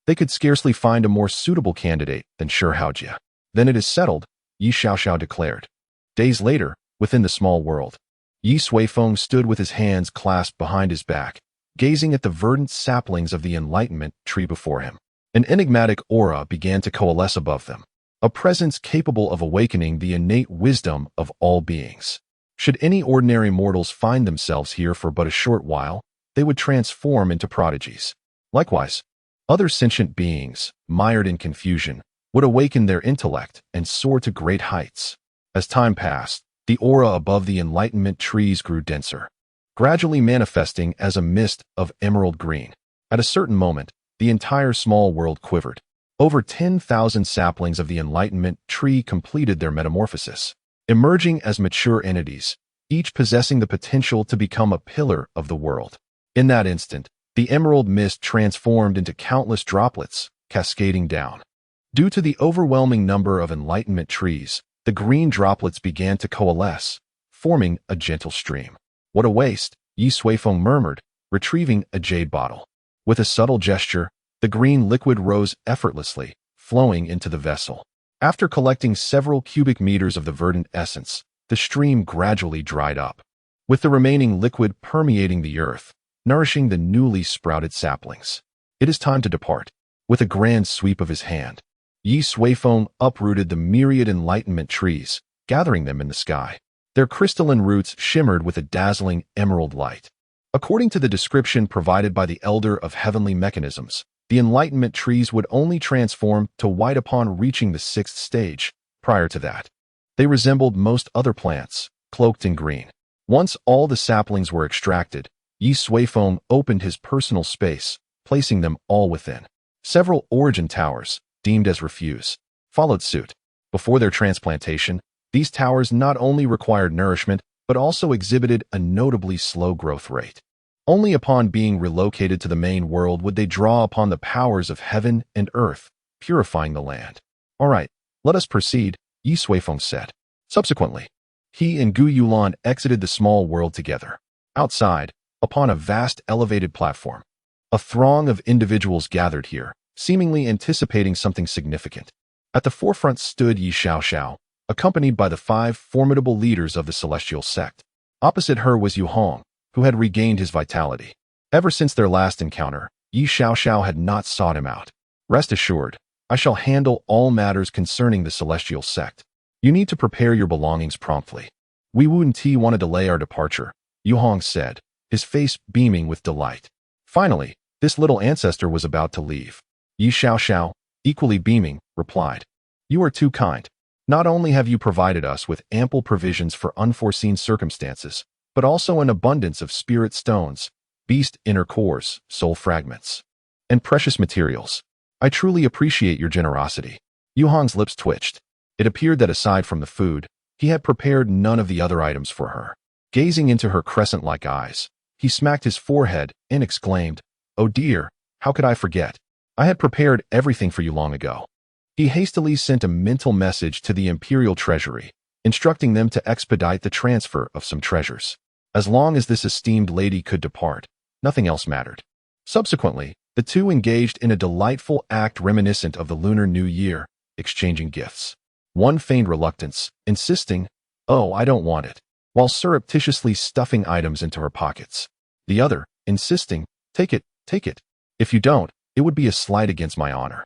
they could scarcely find a more suitable candidate than Shi Haojie. Then it is settled, Ye Suifeng declared. Days later, within the small world, Ye Suifeng stood with his hands clasped behind his back, gazing at the verdant saplings of the enlightenment tree before him. An enigmatic aura began to coalesce above them, a presence capable of awakening the innate wisdom of all beings. Should any ordinary mortals find themselves here for but a short while, they would transform into prodigies. Likewise, other sentient beings, mired in confusion, would awaken their intellect and soar to great heights. As time passed, the aura above the enlightenment trees grew denser, gradually manifesting as a mist of emerald green. At a certain moment, the entire small world quivered. Over 10,000 saplings of the enlightenment tree completed their metamorphosis, emerging as mature entities, each possessing the potential to become a pillar of the world. In that instant, the emerald mist transformed into countless droplets, cascading down. Due to the overwhelming number of enlightenment trees, the green droplets began to coalesce, forming a gentle stream. What a waste, Ye Suifeng murmured, retrieving a jade bottle. With a subtle gesture, the green liquid rose effortlessly, flowing into the vessel. After collecting several cubic meters of the verdant essence, the stream gradually dried up, with the remaining liquid permeating the earth, nourishing the newly sprouted saplings. It is time to depart. With a grand sweep of his hand, Ye Suifeng uprooted the myriad enlightenment trees, gathering them in the sky. Their crystalline roots shimmered with a dazzling emerald light. According to the description provided by the Elder of Heavenly Mechanisms, the enlightenment trees would only transform to white upon reaching the 6th stage. Prior to that, they resembled most other plants, cloaked in green. Once all the saplings were extracted, Ye Suifeng opened his personal space, placing them all within. Several origin towers, deemed as refuse, followed suit. Before their transplantation, these towers not only required nourishment, but also exhibited a notably slow growth rate. Only upon being relocated to the main world would they draw upon the powers of heaven and earth, purifying the land. All right, let us proceed, Ye Suifeng said. Subsequently, he and Gu Yulan exited the small world together. Outside, upon a vast elevated platform, a throng of individuals gathered here, seemingly anticipating something significant. At the forefront stood Ye Xiaoxiao, accompanied by the 5 formidable leaders of the celestial sect. Opposite her was Yu Hong, who had regained his vitality. Ever since their last encounter, Ye Xiaoxiao had not sought him out. Rest assured, I shall handle all matters concerning the celestial sect. You need to prepare your belongings promptly. We wouldn't want to delay our departure, Yu Hong said, his face beaming with delight. Finally, this little ancestor was about to leave. Ye Xiaoxiao, equally beaming, replied, "You are too kind. Not only have you provided us with ample provisions for unforeseen circumstances, but also an abundance of spirit stones, beast inner cores, soul fragments, and precious materials. I truly appreciate your generosity." Yu Hong's lips twitched. It appeared that aside from the food, he had prepared none of the other items for her. Gazing into her crescent-like eyes, he smacked his forehead and exclaimed, "Oh dear, how could I forget? I had prepared everything for you long ago." He hastily sent a mental message to the Imperial Treasury, instructing them to expedite the transfer of some treasures. As long as this esteemed lady could depart, nothing else mattered. Subsequently, the two engaged in a delightful act reminiscent of the Lunar New Year, exchanging gifts. One feigned reluctance, insisting, "Oh, I don't want it," while surreptitiously stuffing items into her pockets. The other, insisting, take it. If you don't, it would be a slight against my honor,"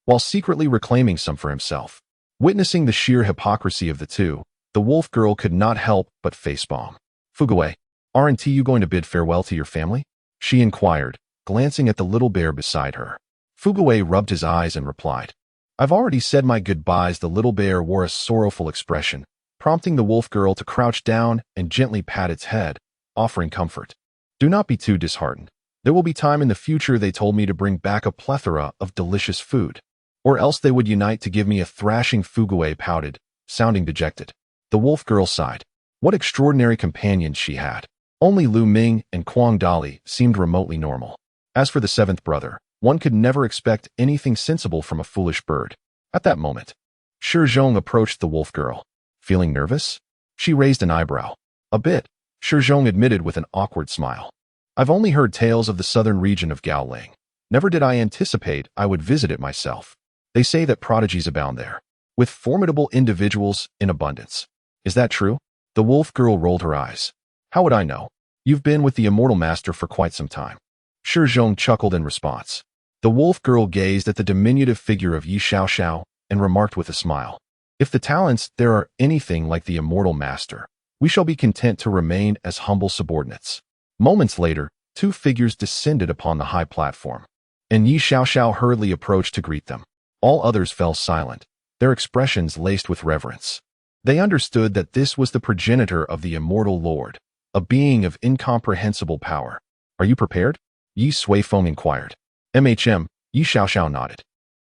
while secretly reclaiming some for himself. Witnessing the sheer hypocrisy of the two, the wolf girl could not help but facepalm. "Fugaway, aren't you going to bid farewell to your family?" she inquired, glancing at the little bear beside her. Fugaway rubbed his eyes and replied, "I've already said my goodbyes." The little bear wore a sorrowful expression, prompting the wolf girl to crouch down and gently pat its head, offering comfort. "Do not be too disheartened. There will be time in the future. They told me to bring back a plethora of delicious food, or else they would unite to give me a thrashing." Fugaway pouted, sounding dejected. The wolf girl sighed. What extraordinary companions she had. Only Lu Ming and Quang Dali seemed remotely normal. As for the 7th brother, one could never expect anything sensible from a foolish bird. At that moment, Shi Zhong approached the wolf girl. "Feeling nervous?" She raised an eyebrow. "A bit," Shi Zhong admitted with an awkward smile. "I've only heard tales of the southern region of Gaoling. Never did I anticipate I would visit it myself. They say that prodigies abound there, with formidable individuals in abundance. Is that true?" The wolf girl rolled her eyes. "How would I know? You've been with the immortal master for quite some time." Shi Zhong chuckled in response. The wolf girl gazed at the diminutive figure of Ye Xiaoxiao and remarked with a smile, "If the talents there are anything like the immortal master, we shall be content to remain as humble subordinates." Moments later, 2 figures descended upon the high platform, and Ye Xiaoxiao hurriedly approached to greet them. All others fell silent, their expressions laced with reverence. They understood that this was the progenitor of the immortal lord, a being of incomprehensible power. "Are you prepared?" Ye Suifeng inquired. Ye Xiaoxiao nodded.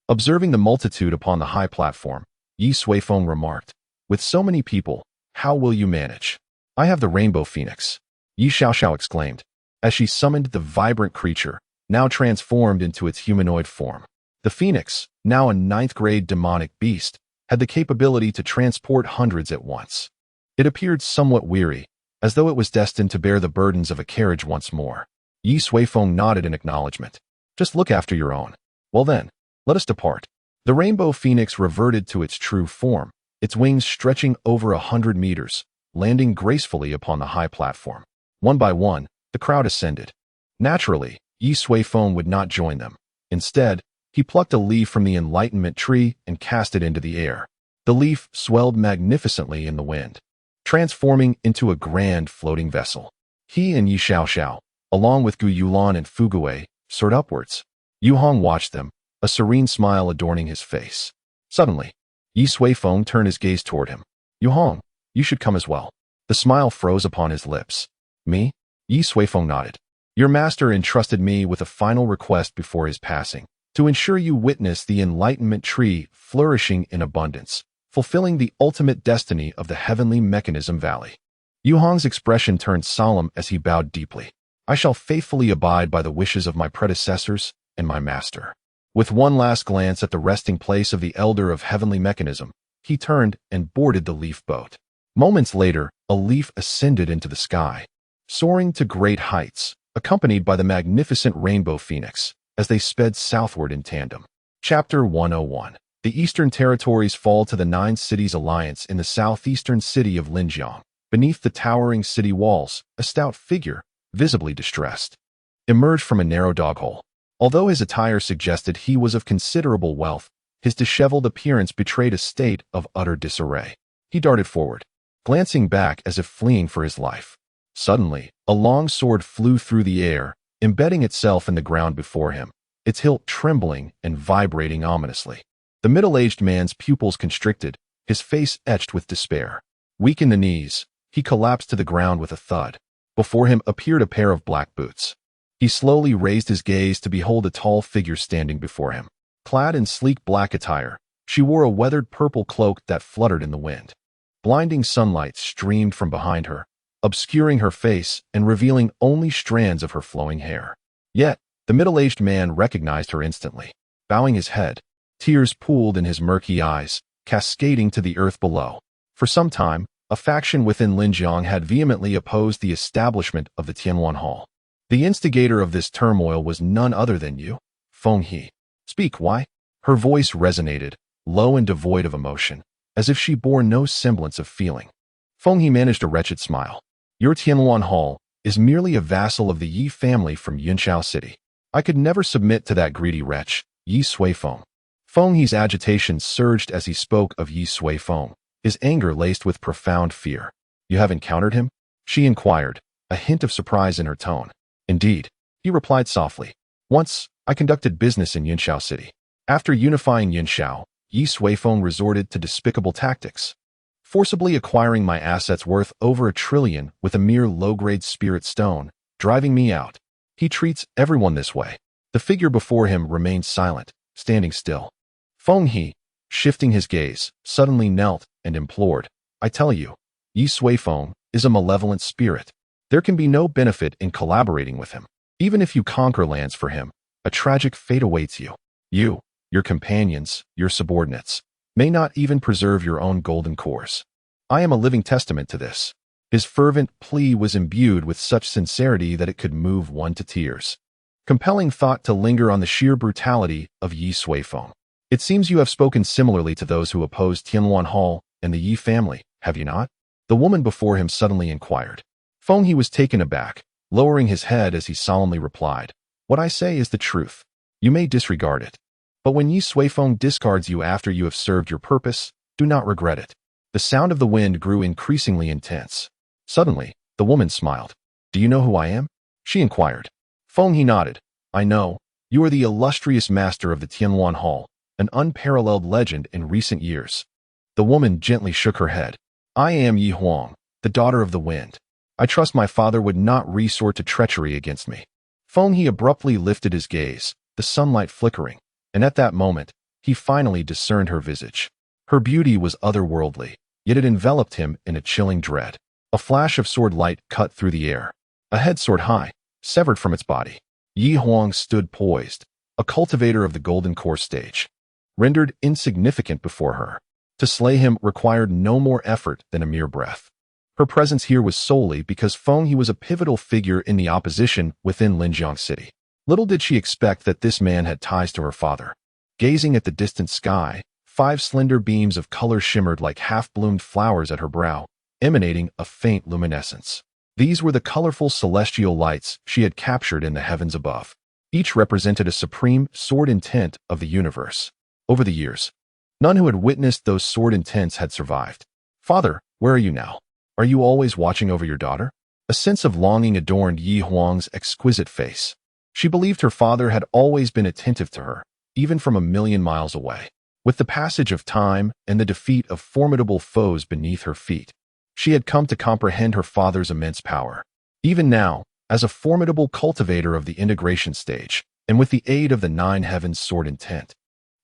Observing the multitude upon the high platform, Ye Suifeng remarked, "With so many people, how will you manage?" "I have the rainbow phoenix," Ye Xiaoxiao exclaimed, as she summoned the vibrant creature, now transformed into its humanoid form. The phoenix, now a 9th-grade demonic beast, had the capability to transport hundreds at once. It appeared somewhat weary, as though it was destined to bear the burdens of a carriage once more. Ye Suifeng nodded in acknowledgement. "Just look after your own. Well then, let us depart." The rainbow phoenix reverted to its true form, its wings stretching over 100 meters, landing gracefully upon the high platform. One by one, the crowd ascended. Naturally, Ye Suifeng would not join them. Instead, he plucked a leaf from the enlightenment tree and cast it into the air. The leaf swelled magnificently in the wind, transforming into a grand floating vessel. He and Ye Xiaoxiao, along with Gu Yulan and Fugaway, soared upwards. Yu Hong watched them, a serene smile adorning his face. Suddenly, Ye Suifeng turned his gaze toward him. "Yu Hong, you should come as well." The smile froze upon his lips. Me? Ye Suifeng nodded. Your master entrusted me with a final request before his passing, to ensure you witness the enlightenment tree flourishing in abundance, fulfilling the ultimate destiny of the heavenly mechanism valley. Yu Hong's expression turned solemn as he bowed deeply. I shall faithfully abide by the wishes of my predecessors and my master. With one last glance at the resting place of the elder of heavenly mechanism, he turned and boarded the leaf boat. Moments later, a leaf ascended into the sky, soaring to great heights, accompanied by the magnificent rainbow phoenix, as they sped southward in tandem. Chapter 101. The Eastern Territories fall to the Nine Cities Alliance in the southeastern city of Linjiang. Beneath the towering city walls, a stout figure, visibly distressed, emerged from a narrow doghole. Although his attire suggested he was of considerable wealth, his disheveled appearance betrayed a state of utter disarray. He darted forward, glancing back as if fleeing for his life. Suddenly, a long sword flew through the air, embedding itself in the ground before him, its hilt trembling and vibrating ominously. The middle-aged man's pupils constricted, his face etched with despair. Weak in the knees, he collapsed to the ground with a thud. Before him appeared a pair of black boots. He slowly raised his gaze to behold a tall figure standing before him. Clad in sleek black attire, she wore a weathered purple cloak that fluttered in the wind. Blinding sunlight streamed from behind her, obscuring her face and revealing only strands of her flowing hair. Yet, the middle-aged man recognized her instantly. Bowing his head, tears pooled in his murky eyes, cascading to the earth below. For some time, a faction within Linjiang had vehemently opposed the establishment of the Tianwan Hall. The instigator of this turmoil was none other than Ye Suifeng. Speak, why? Her voice resonated, low and devoid of emotion, as if she bore no semblance of feeling. Feng managed a wretched smile. Your Tianwan Hall is merely a vassal of the Ye family from Yunxiao City. I could never submit to that greedy wretch, Ye Suifeng. Feng's agitation surged as he spoke of Ye Suifeng, his anger laced with profound fear. You have encountered him? She inquired, a hint of surprise in her tone. Indeed, he replied softly. Once, I conducted business in Yunxiao City. After unifying Yunxiao, Ye Suifeng resorted to despicable tactics, forcibly acquiring my assets worth over 1 trillion with a mere low-grade spirit stone, driving me out. He treats everyone this way. The figure before him remained silent, standing still. Feng, shifting his gaze, suddenly knelt and implored. I tell you, Ye Suifeng is a malevolent spirit. There can be no benefit in collaborating with him. Even if you conquer lands for him, a tragic fate awaits you. You, your companions, your subordinates, may not even preserve your own golden course. I am a living testament to this. His fervent plea was imbued with such sincerity that it could move one to tears, compelling thought to linger on the sheer brutality of Ye Suifeng. It seems you have spoken similarly to those who opposed Tianwan Hall and the Ye family, have you not? The woman before him suddenly inquired. Feng was taken aback, lowering his head as he solemnly replied. What I say is the truth. You may disregard it. But when Ye Suifeng discards you after you have served your purpose, do not regret it. The sound of the wind grew increasingly intense. Suddenly, the woman smiled. Do you know who I am? She inquired. Feng nodded. I know. You are the illustrious master of the Tianwan Hall, an unparalleled legend in recent years. The woman gently shook her head. I am Ye Huang, the daughter of the wind. I trust my father would not resort to treachery against me. Feng abruptly lifted his gaze, the sunlight flickering, and at that moment, he finally discerned her visage. Her beauty was otherworldly, yet it enveloped him in a chilling dread. A flash of sword light cut through the air. A head soared high, severed from its body. Ye Huang stood poised, a cultivator of the golden core stage, rendered insignificant before her. To slay him required no more effort than a mere breath. Her presence here was solely because Feng was a pivotal figure in the opposition within Linjiang City. Little did she expect that this man had ties to her father. Gazing at the distant sky, 5 slender beams of color shimmered like half-bloomed flowers at her brow, emanating a faint luminescence. These were the colorful celestial lights she had captured in the heavens above. Each represented a supreme sword intent of the universe. Over the years, none who had witnessed those sword intents had survived. Father, where are you now? Are you always watching over your daughter? A sense of longing adorned Ye Huang's exquisite face. She believed her father had always been attentive to her, even from 1,000,000 miles away. With the passage of time and the defeat of formidable foes beneath her feet, She had come to comprehend her father's immense power. Even now, as a formidable cultivator of the integration stage, and with the aid of the nine heavens sword intent,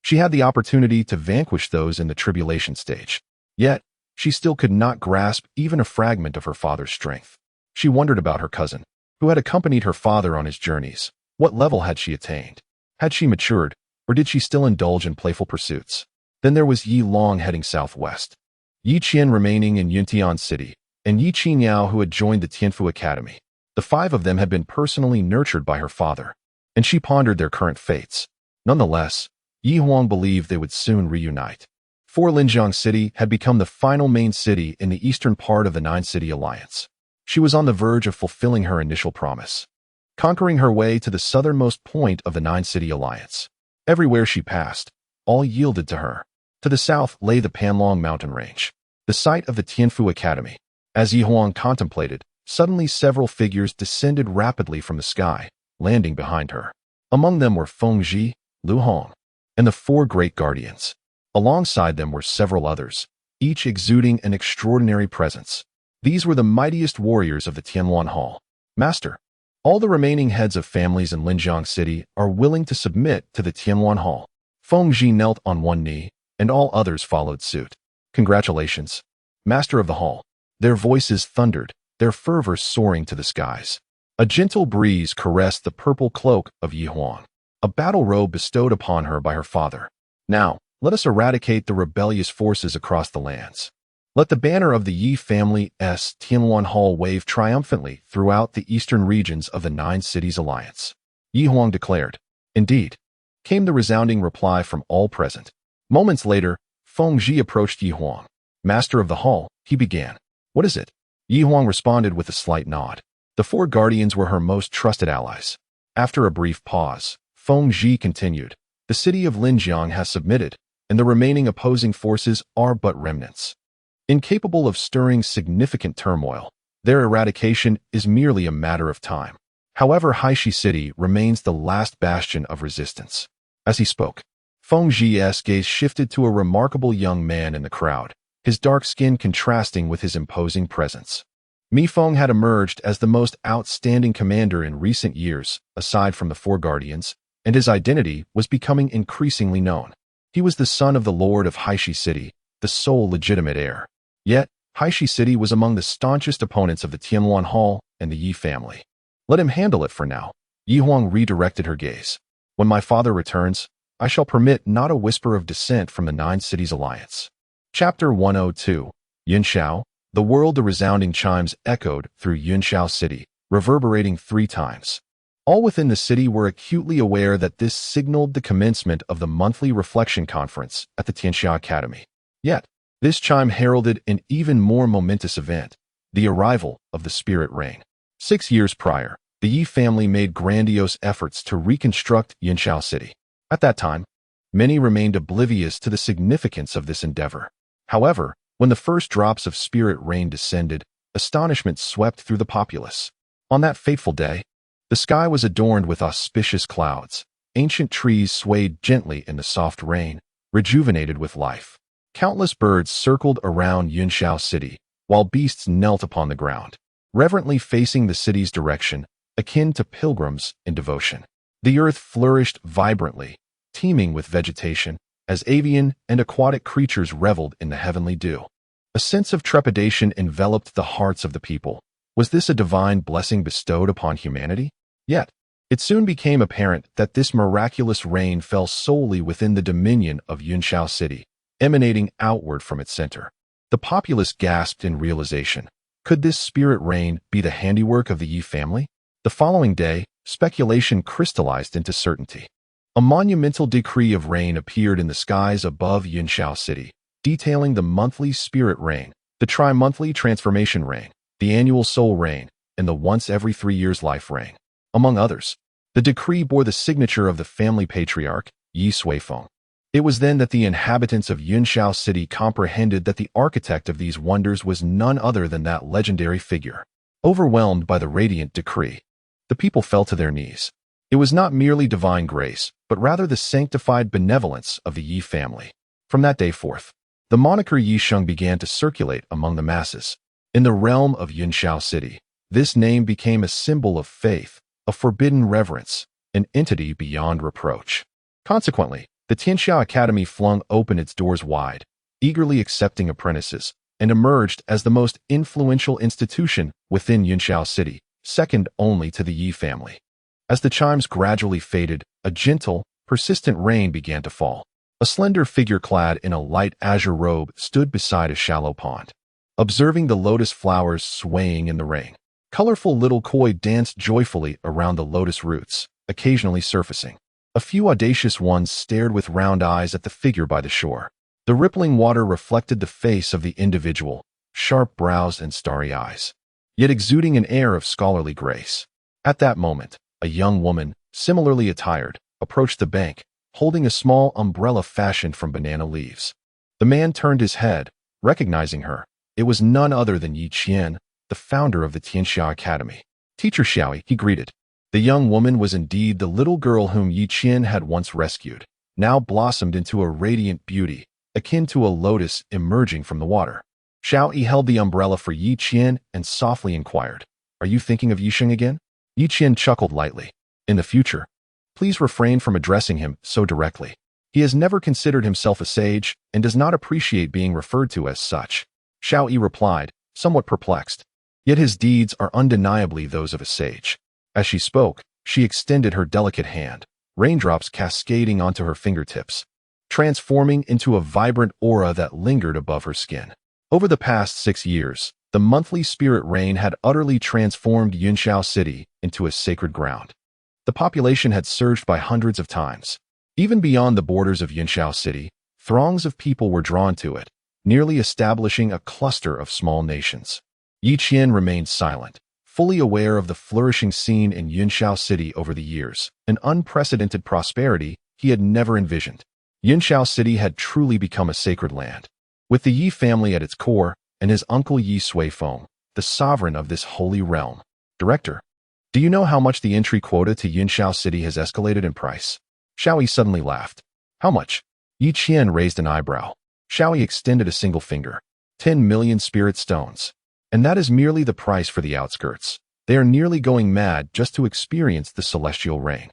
she had the opportunity to vanquish those in the tribulation stage. Yet, she still could not grasp even a fragment of her father's strength. She wondered about her cousin, who had accompanied her father on his journeys. What level had she attained? Had she matured, or did she still indulge in playful pursuits? Then there was Ye Long heading southwest, Ye Qian remaining in Yuntian City, and Ye Qiniao who had joined the Tianfu Academy. The five of them had been personally nurtured by her father, and she pondered their current fates. Nonetheless, Yi Huang believed they would soon reunite. For Linjiang City had become the final main city in the eastern part of the Nine-City Alliance. She was on the verge of fulfilling her initial promise, conquering her way to the southernmost point of the Nine-City Alliance. Everywhere she passed, all yielded to her. To the south lay the Panlong mountain range, the site of the Tianfu Academy. As Yi Huang contemplated, suddenly several figures descended rapidly from the sky, landing behind her. Among them were Feng Zhi, Lu Hong, and the four great guardians. Alongside them were several others, each exuding an extraordinary presence. These were the mightiest warriors of the Tianluan Hall. Master, all the remaining heads of families in Linjiang City are willing to submit to the Tianluan Hall. Feng Zhi knelt on one knee, and all others followed suit. Congratulations, Master of the Hall. Their voices thundered, their fervor soaring to the skies. A gentle breeze caressed the purple cloak of Yi Huang, a battle robe bestowed upon her by her father. Now, let us eradicate the rebellious forces across the lands. Let the banner of the Yi family's Tianluan Hall wave triumphantly throughout the eastern regions of the Nine Cities Alliance. Yi Huang declared. Indeed, came the resounding reply from all present. Moments later, Feng Zhi approached Yi Huang. Master of the Hall, he began. What is it? Yi Huang responded with a slight nod. The four guardians were her most trusted allies. After a brief pause, Feng Zhi continued. The city of Linjiang has submitted, and the remaining opposing forces are but remnants. Incapable of stirring significant turmoil, their eradication is merely a matter of time. However, Haishi City remains the last bastion of resistance. As he spoke, Feng Zhi's gaze shifted to a remarkable young man in the crowd, his dark skin contrasting with his imposing presence. Mi Feng had emerged as the most outstanding commander in recent years, aside from the four guardians, and his identity was becoming increasingly known. He was the son of the Lord of Haishi City, the sole legitimate heir. Yet, Haishi City was among the staunchest opponents of the Tianluan Hall and the Yi family. Let him handle it for now. Yi Huang redirected her gaze. When my father returns, I shall permit not a whisper of dissent from the Nine Cities Alliance. Chapter 102. Yunxiao. The world. The resounding chimes echoed through Yunxiao City, reverberating 3 times. All within the city were acutely aware that this signaled the commencement of the monthly reflection conference at the Tianxia Academy. Yet, this chime heralded an even more momentous event, the arrival of the spirit rain. 6 years prior, the Yi family made grandiose efforts to reconstruct Yunxiao City. At that time, many remained oblivious to the significance of this endeavor. However, when the first drops of spirit rain descended, astonishment swept through the populace. On that fateful day, the sky was adorned with auspicious clouds. Ancient trees swayed gently in the soft rain, rejuvenated with life. Countless birds circled around Yunxiao City, while beasts knelt upon the ground, reverently facing the city's direction, akin to pilgrims in devotion. The earth flourished vibrantly, teeming with vegetation, as avian and aquatic creatures reveled in the heavenly dew. A sense of trepidation enveloped the hearts of the people. Was this a divine blessing bestowed upon humanity? Yet, it soon became apparent that this miraculous rain fell solely within the dominion of Yunxiao City, emanating outward from its center. The populace gasped in realization. Could this spirit rain be the handiwork of the Yi family? The following day, speculation crystallized into certainty. A monumental decree of rain appeared in the skies above Yunxiao City, detailing the monthly spirit rain, the tri-monthly transformation rain, the annual soul rain, and the once every 3 years life rain. Among others, the decree bore the signature of the family patriarch, Ye Suifeng. It was then that the inhabitants of Yunxiao City comprehended that the architect of these wonders was none other than that legendary figure. Overwhelmed by the radiant decree, the people fell to their knees. It was not merely divine grace, but rather the sanctified benevolence of the Yi family. From that day forth, the moniker Yi Sheng began to circulate among the masses. In the realm of Yunxiao City, this name became a symbol of faith, a forbidden reverence, an entity beyond reproach. Consequently, the Tianxiao Academy flung open its doors wide, eagerly accepting apprentices, and emerged as the most influential institution within Yunxiao City, second only to the Ye family. As the chimes gradually faded, a gentle, persistent rain began to fall. A slender figure clad in a light azure robe stood beside a shallow pond, observing the lotus flowers swaying in the rain. Colorful little koi danced joyfully around the lotus roots, occasionally surfacing. A few audacious ones stared with round eyes at the figure by the shore. The rippling water reflected the face of the individual, sharp brows and starry eyes, yet exuding an air of scholarly grace. At that moment, a young woman, similarly attired, approached the bank, holding a small umbrella fashioned from banana leaves. The man turned his head, recognizing her. It was none other than Yi Qian, the founder of the Tianxiao Academy. "Teacher Xiaoyi," he greeted. The young woman was indeed the little girl whom Yi Qian had once rescued, now blossomed into a radiant beauty, akin to a lotus emerging from the water. Xiaoyi held the umbrella for Yi Qian and softly inquired, "Are you thinking of Yisheng again?" Yi Qian chuckled lightly. "In the future, please refrain from addressing him so directly. He has never considered himself a sage and does not appreciate being referred to as such." Xiaoyi replied, somewhat perplexed. "Yet his deeds are undeniably those of a sage." As she spoke, she extended her delicate hand, raindrops cascading onto her fingertips, transforming into a vibrant aura that lingered above her skin. Over the past 6 years, the monthly spirit rain had utterly transformed Yunxiao City into a sacred ground. The population had surged by hundreds of times. Even beyond the borders of Yunxiao City, throngs of people were drawn to it, nearly establishing a cluster of small nations. Yi Qian remained silent, fully aware of the flourishing scene in Yunxiao City over the years, an unprecedented prosperity he had never envisioned. Yunxiao City had truly become a sacred land, with the Yi family at its core and his uncle Ye Suifeng, the sovereign of this holy realm. "Director, do you know how much the entry quota to Yunxiao City has escalated in price?" Xiaoyi suddenly laughed. "How much?" Yi Qian raised an eyebrow. Xiaoyi extended a single finger. 10 million spirit stones. And that is merely the price for the outskirts. They are nearly going mad just to experience the celestial rain.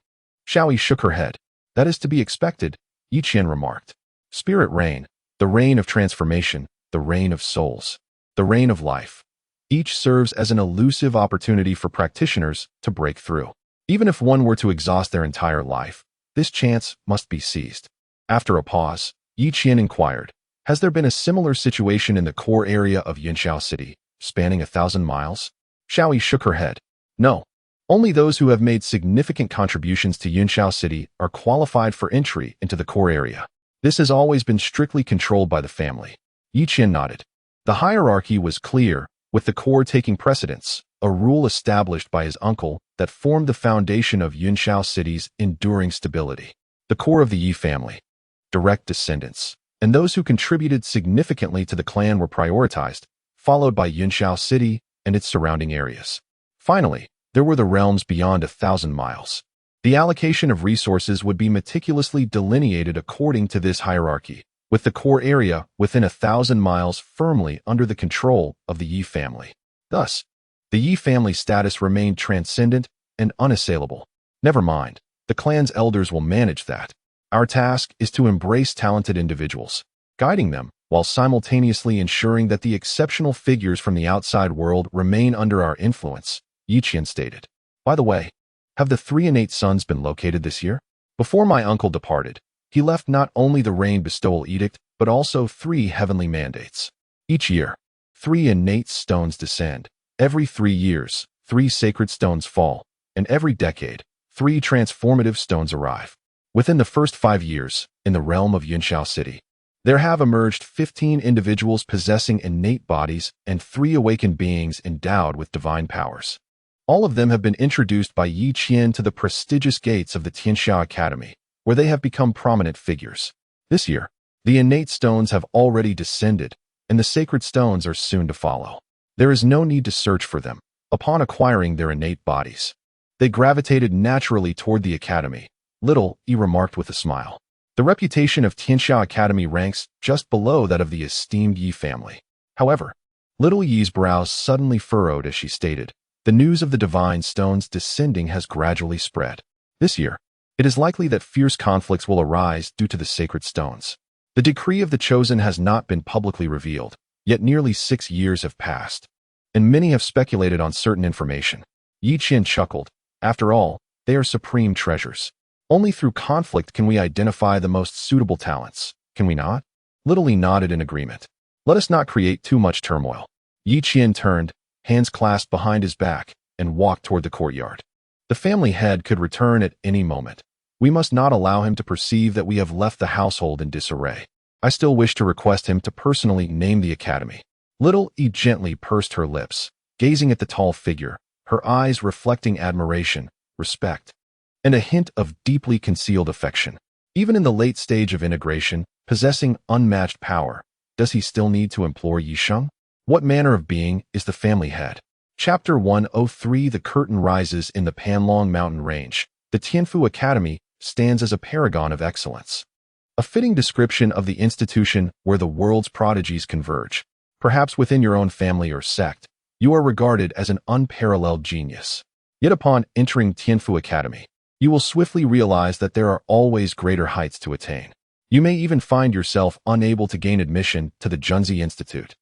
Xiaoyi shook her head. "That is to be expected," Yi Qian remarked. "Spirit rain, the rain of transformation, the rain of souls, the rain of life. Each serves as an elusive opportunity for practitioners to break through. Even if one were to exhaust their entire life, this chance must be seized." After a pause, Yi Qian inquired, "Has there been a similar situation in the core area of Yunxiao City, spanning 1,000 miles? Xiaoyi shook her head. "No. Only those who have made significant contributions to Yunxiao City are qualified for entry into the core area. This has always been strictly controlled by the family." Yi Qian nodded. The hierarchy was clear, with the core taking precedence, a rule established by his uncle that formed the foundation of Yunxiao City's enduring stability. The core of the Yi family, direct descendants, and those who contributed significantly to the clan were prioritized, followed by Yunxiao City and its surrounding areas. Finally, there were the realms beyond 1,000 miles. The allocation of resources would be meticulously delineated according to this hierarchy, with the core area within 1,000 miles firmly under the control of the Yi family. Thus, the Yi family status remained transcendent and unassailable. "Never mind, the clan's elders will manage that. Our task is to embrace talented individuals, guiding them while simultaneously ensuring that the exceptional figures from the outside world remain under our influence," Yi Qian stated. "By the way, have the 3 innate sons been located this year? Before my uncle departed, he left not only the rain bestowal edict, but also 3 heavenly mandates. Each year, 3 innate stones descend. Every 3 years, 3 sacred stones fall, and every decade, 3 transformative stones arrive. Within the first 5 years, in the realm of Yunxiao City, there have emerged 15 individuals possessing innate bodies and 3 awakened beings endowed with divine powers. All of them have been introduced by Yi Qian to the prestigious gates of the Tianxiao Academy, where they have become prominent figures. This year, the innate stones have already descended, and the sacred stones are soon to follow. There is no need to search for them. Upon acquiring their innate bodies, they gravitated naturally toward the academy. Little, he remarked with a smile. The reputation of Tianxiao Academy ranks just below that of the esteemed Yi family. However, Little Yi's brows suddenly furrowed as she stated, "The news of the divine stones descending has gradually spread. This year, it is likely that fierce conflicts will arise due to the sacred stones. The decree of the chosen has not been publicly revealed, yet nearly 6 years have passed, and many have speculated on certain information." Yi Qian chuckled. "After all, they are supreme treasures. Only through conflict can we identify the most suitable talents, can we not?" Little Yi nodded in agreement. "Let us not create too much turmoil." Yi Qian turned, hands clasped behind his back, and walked toward the courtyard. "The family head could return at any moment. We must not allow him to perceive that we have left the household in disarray. I still wish to request him to personally name the academy." Little Yi gently pursed her lips, gazing at the tall figure, her eyes reflecting admiration, respect, and a hint of deeply concealed affection. Even in the late stage of integration, possessing unmatched power, does he still need to implore Yisheng? What manner of being is the family head? Chapter 103. The curtain rises in the Panlong mountain range. The Tianfu Academy stands as a paragon of excellence, a fitting description of the institution where the world's prodigies converge. Perhaps within your own family or sect, you are regarded as an unparalleled genius. Yet upon entering Tianfu Academy, you will swiftly realize that there are always greater heights to attain. You may even find yourself unable to gain admission to the Junzi Institute,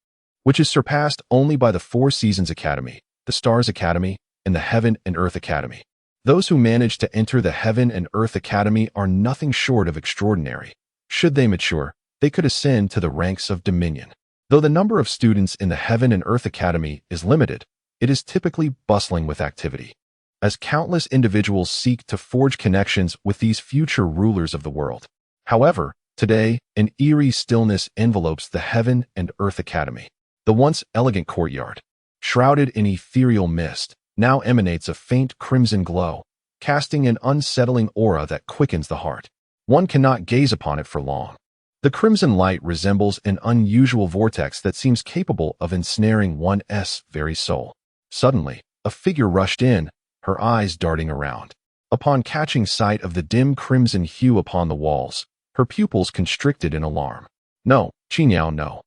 which is surpassed only by the Four Seasons Academy, the Stars Academy, and the Heaven and Earth Academy. Those who manage to enter the Heaven and Earth Academy are nothing short of extraordinary. Should they mature, they could ascend to the ranks of Dominion. Though the number of students in the Heaven and Earth Academy is limited, it is typically bustling with activity, as countless individuals seek to forge connections with these future rulers of the world. However, today, an eerie stillness envelopes the Heaven and Earth Academy. The once elegant courtyard, shrouded in ethereal mist, now emanates a faint crimson glow, casting an unsettling aura that quickens the heart. One cannot gaze upon it for long. The crimson light resembles an unusual vortex that seems capable of ensnaring one's very soul. Suddenly, a figure rushed in, her eyes darting around. Upon catching sight of the dim crimson hue upon the walls, her pupils constricted in alarm. "No, Qingyao, no."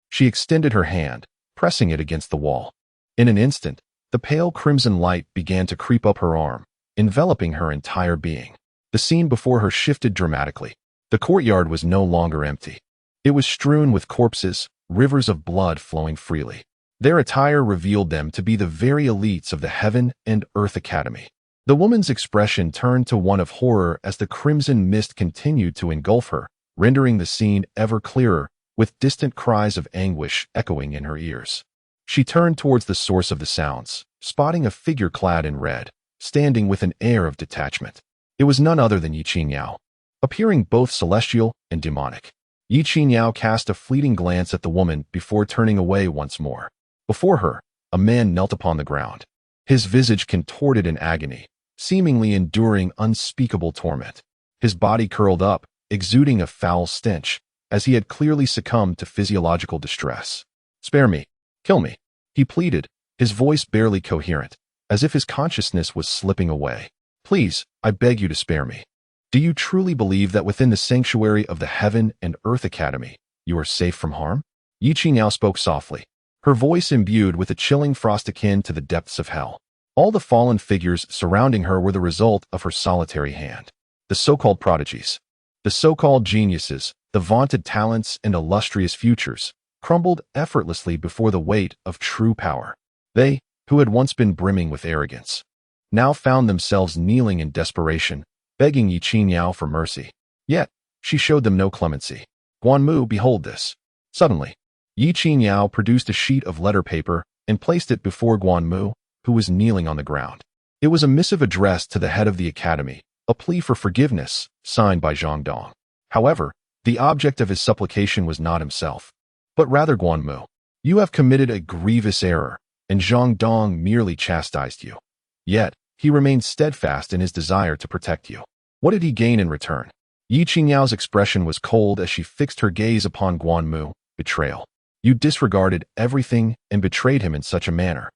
She extended her hand, pressing it against the wall. In an instant, the pale crimson light began to creep up her arm, enveloping her entire being. The scene before her shifted dramatically. The courtyard was no longer empty. It was strewn with corpses, rivers of blood flowing freely. Their attire revealed them to be the very elites of the Heaven and Earth Academy. The woman's expression turned to one of horror as the crimson mist continued to engulf her, rendering the scene ever clearer, with distant cries of anguish echoing in her ears. She turned towards the source of the sounds, spotting a figure clad in red, standing with an air of detachment. It was none other than Ye Qingyao, appearing both celestial and demonic. Ye Qingyao cast a fleeting glance at the woman before turning away once more. Before her, a man knelt upon the ground, his visage contorted in agony, seemingly enduring unspeakable torment. His body curled up, exuding a foul stench, as he had clearly succumbed to physiological distress. "Spare me. Kill me," he pleaded, his voice barely coherent, as if his consciousness was slipping away. "Please, I beg you to spare me. Do you truly believe that within the sanctuary of the Heaven and Earth Academy, you are safe from harm?" Ye Qingyao spoke softly, her voice imbued with a chilling frost akin to the depths of hell. All the fallen figures surrounding her were the result of her solitary hand. The so-called prodigies, the so-called geniuses, the vaunted talents and illustrious futures, crumbled effortlessly before the weight of true power. They, who had once been brimming with arrogance, now found themselves kneeling in desperation, begging Ye Qingyao for mercy. Yet, she showed them no clemency. "Guanmu, behold this." Suddenly, Ye Qingyao produced a sheet of letter paper and placed it before Guanmu, who was kneeling on the ground. It was a missive addressed to the head of the academy, a plea for forgiveness, signed by Zhang Dong. However, the object of his supplication was not himself, but rather Guanmu. "You have committed a grievous error, and Zhang Dong merely chastised you. Yet, he remained steadfast in his desire to protect you. What did he gain in return?" Ye Qingyao's expression was cold as she fixed her gaze upon Guanmu. "Betrayal. You disregarded everything and betrayed him in such a manner.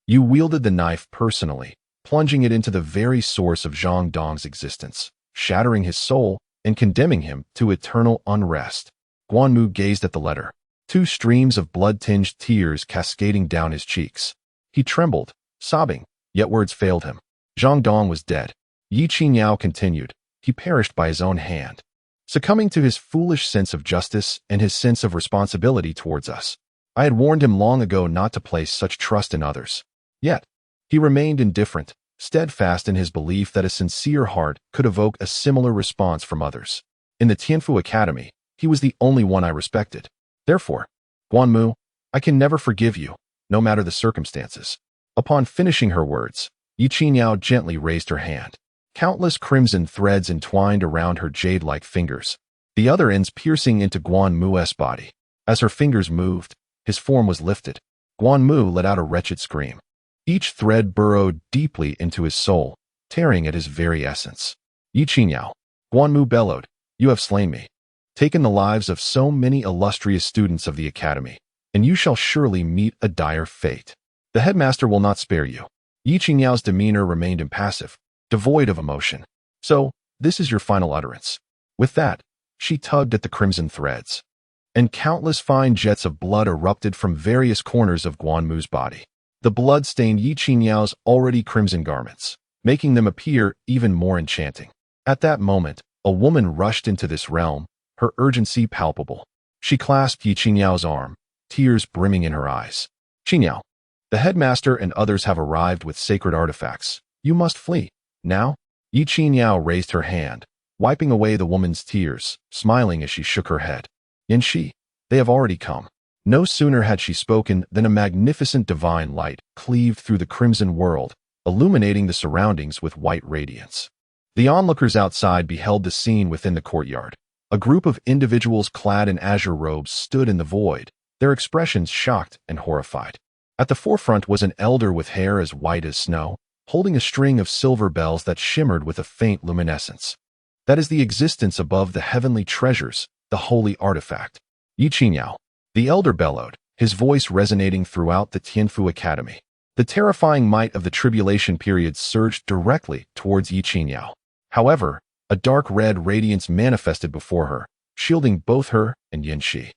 You wielded the knife personally, plunging it into the very source of Zhang Dong's existence, shattering his soul and condemning him to eternal unrest." Guanmu gazed at the letter, two streams of blood-tinged tears cascading down his cheeks. He trembled, sobbing, yet words failed him. Zhang Dong was dead. Ye Suifeng continued. He perished by his own hand, succumbing to his foolish sense of justice and his sense of responsibility towards us. I had warned him long ago not to place such trust in others. Yet, he remained indifferent, steadfast in his belief that a sincere heart could evoke a similar response from others. In the Tianfu Academy, he was the only one I respected. Therefore, Guanmu, I can never forgive you, no matter the circumstances. Upon finishing her words, Ye Suifeng gently raised her hand. Countless crimson threads entwined around her jade-like fingers, the other ends piercing into Guanmu's body. As her fingers moved, his form was lifted. Guanmu let out a wretched scream. Each thread burrowed deeply into his soul, tearing at his very essence. Ye Suifeng, Guanmu bellowed, you have slain me, taken the lives of so many illustrious students of the academy, and you shall surely meet a dire fate. The headmaster will not spare you. Ye Suifeng's demeanor remained impassive, devoid of emotion. So, this is your final utterance. With that, she tugged at the crimson threads, and countless fine jets of blood erupted from various corners of Guanmu's body. The blood stained Ye Suifeng's already crimson garments, making them appear even more enchanting. At that moment, a woman rushed into this realm, her urgency palpable. She clasped Ye Suifeng's arm, tears brimming in her eyes. Suifeng, the headmaster and others have arrived with sacred artifacts. You must flee. Now? Ye Suifeng raised her hand, wiping away the woman's tears, smiling as she shook her head. Yanxi, they have already come. No sooner had she spoken than a magnificent divine light cleaved through the crimson world, illuminating the surroundings with white radiance. The onlookers outside beheld the scene within the courtyard. A group of individuals clad in azure robes stood in the void, their expressions shocked and horrified. At the forefront was an elder with hair as white as snow, holding a string of silver bells that shimmered with a faint luminescence. That is the existence above the heavenly treasures, the holy artifact. Ye Suifeng, the elder bellowed, his voice resonating throughout the Tianfu Academy. The terrifying might of the tribulation period surged directly towards Ye Suifeng. However, a dark red radiance manifested before her, shielding both her and Yanxi.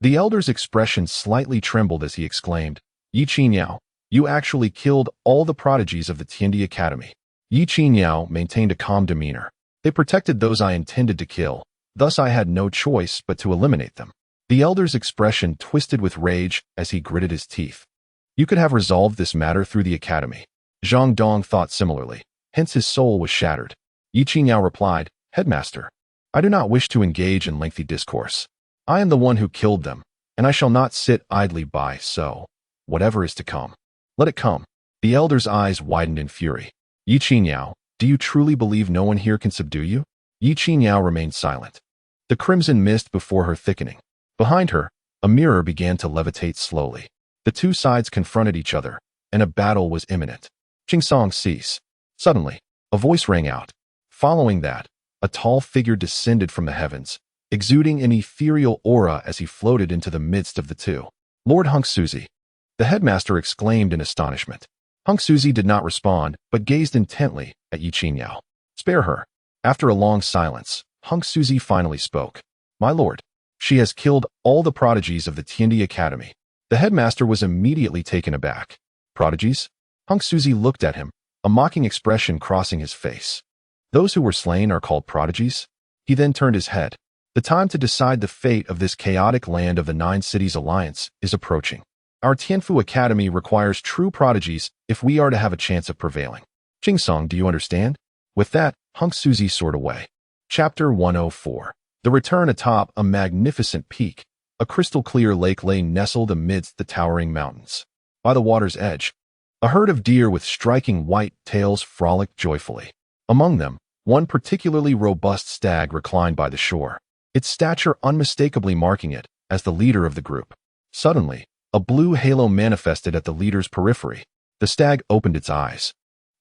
The elder's expression slightly trembled as he exclaimed, Ye Suifeng, you actually killed all the prodigies of the Tiandi Academy. Ye Suifeng maintained a calm demeanor. They protected those I intended to kill, thus I had no choice but to eliminate them. The elder's expression twisted with rage as he gritted his teeth. You could have resolved this matter through the academy. Zhang Dong thought similarly, hence his soul was shattered. Ye Suifeng replied, Headmaster, I do not wish to engage in lengthy discourse. I am the one who killed them, and I shall not sit idly by, so, whatever is to come, let it come. The elder's eyes widened in fury. Ye Suifeng, do you truly believe no one here can subdue you? Ye Suifeng remained silent, the crimson mist before her thickening. Behind her, a mirror began to levitate slowly. The two sides confronted each other, and a battle was imminent. Song cease. Suddenly, a voice rang out. Following that, a tall figure descended from the heavens, exuding an ethereal aura as he floated into the midst of the two. Lord Suzi, the headmaster exclaimed in astonishment. Suzi did not respond, but gazed intently at Ye Suifeng. Spare her. After a long silence, Suzi finally spoke. My lord, she has killed all the prodigies of the Tiandi Academy. The headmaster was immediately taken aback. Prodigies? Suzi looked at him, a mocking expression crossing his face. Those who were slain are called prodigies? He then turned his head. The time to decide the fate of this chaotic land of the Nine Cities Alliance is approaching. Our Tianfu Academy requires true prodigies if we are to have a chance of prevailing. Song, do you understand? With that, Suzi soared away. Chapter 104. The return atop a magnificent peak. A crystal-clear lake lay nestled amidst the towering mountains. By the water's edge, a herd of deer with striking white tails frolicked joyfully. Among them, one particularly robust stag reclined by the shore, its stature unmistakably marking it as the leader of the group. Suddenly, a blue halo manifested at the leader's periphery. The stag opened its eyes,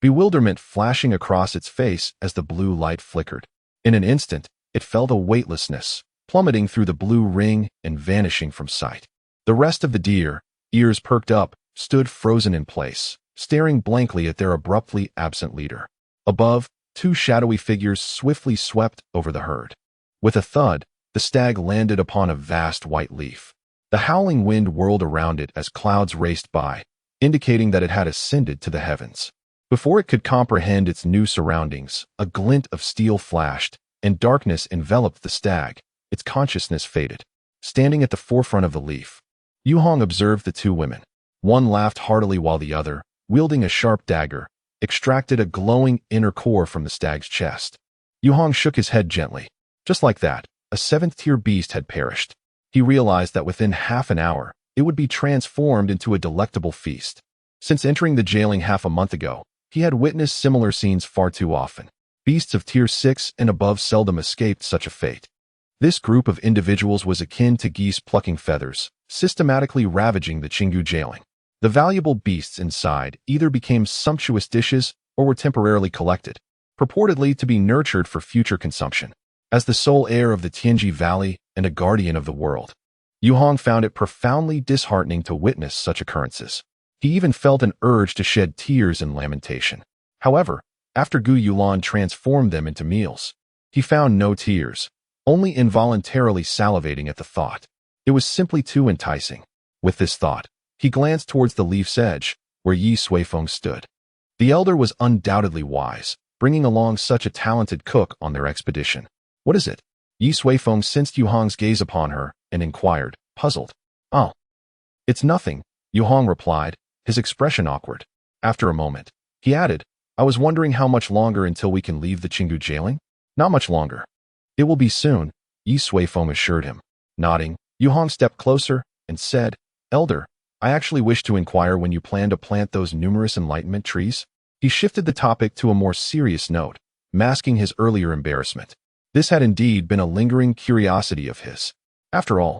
bewilderment flashing across its face as the blue light flickered. In an instant, it felt a weightlessness, plummeting through the blue ring and vanishing from sight. The rest of the deer, ears perked up, stood frozen in place, staring blankly at their abruptly absent leader. Above, two shadowy figures swiftly swept over the herd. With a thud, the stag landed upon a vast white leaf. The howling wind whirled around it as clouds raced by, indicating that it had ascended to the heavens. Before it could comprehend its new surroundings, a glint of steel flashed, and darkness enveloped the stag. Its consciousness faded. Standing at the forefront of the leaf, Yu Hong observed the two women. One laughed heartily while the other, wielding a sharp dagger, extracted a glowing inner core from the stag's chest. Yu Hong shook his head gently. Just like that, a seventh-tier beast had perished. He realized that within half an hour, it would be transformed into a delectable feast. Since entering the jailing half a month ago, he had witnessed similar scenes far too often. Beasts of tier 6 and above seldom escaped such a fate. This group of individuals was akin to geese plucking feathers, systematically ravaging the Qinggu jailing. The valuable beasts inside either became sumptuous dishes or were temporarily collected, purportedly to be nurtured for future consumption. As the sole heir of the Tianji Valley and a guardian of the world, Yu Hong found it profoundly disheartening to witness such occurrences. He even felt an urge to shed tears in lamentation. However, after Gu Yulan transformed them into meals, he found no tears, only involuntarily salivating at the thought. It was simply too enticing. With this thought, he glanced towards the leaf's edge, where Ye Suifeng stood. The elder was undoubtedly wise, bringing along such a talented cook on their expedition. What is it? Ye Suifeng sensed Yu Hong's gaze upon her and inquired, puzzled. Oh. It's nothing, Yu Hong replied, his expression awkward. After a moment, he added, I was wondering how much longer until we can leave the Qinggu jailing? Not much longer. It will be soon, Ye Suifeng assured him. Nodding, Yu Hong stepped closer and said, Elder, I actually wish to inquire when you plan to plant those numerous enlightenment trees. He shifted the topic to a more serious note, masking his earlier embarrassment. This had indeed been a lingering curiosity of his. After all,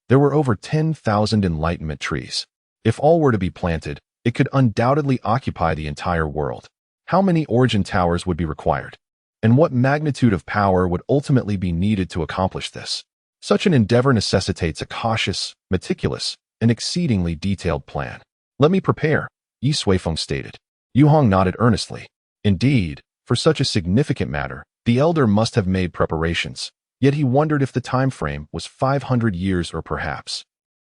there were over 10,000 enlightenment trees. If all were to be planted, it could undoubtedly occupy the entire world. How many origin towers would be required? And what magnitude of power would ultimately be needed to accomplish this? Such an endeavor necessitates a cautious, meticulous, and exceedingly detailed plan. Let me prepare, Ye Suifeng stated. Yu Hong nodded earnestly. Indeed, for such a significant matter, the elder must have made preparations, yet he wondered if the time frame was 500 years or perhaps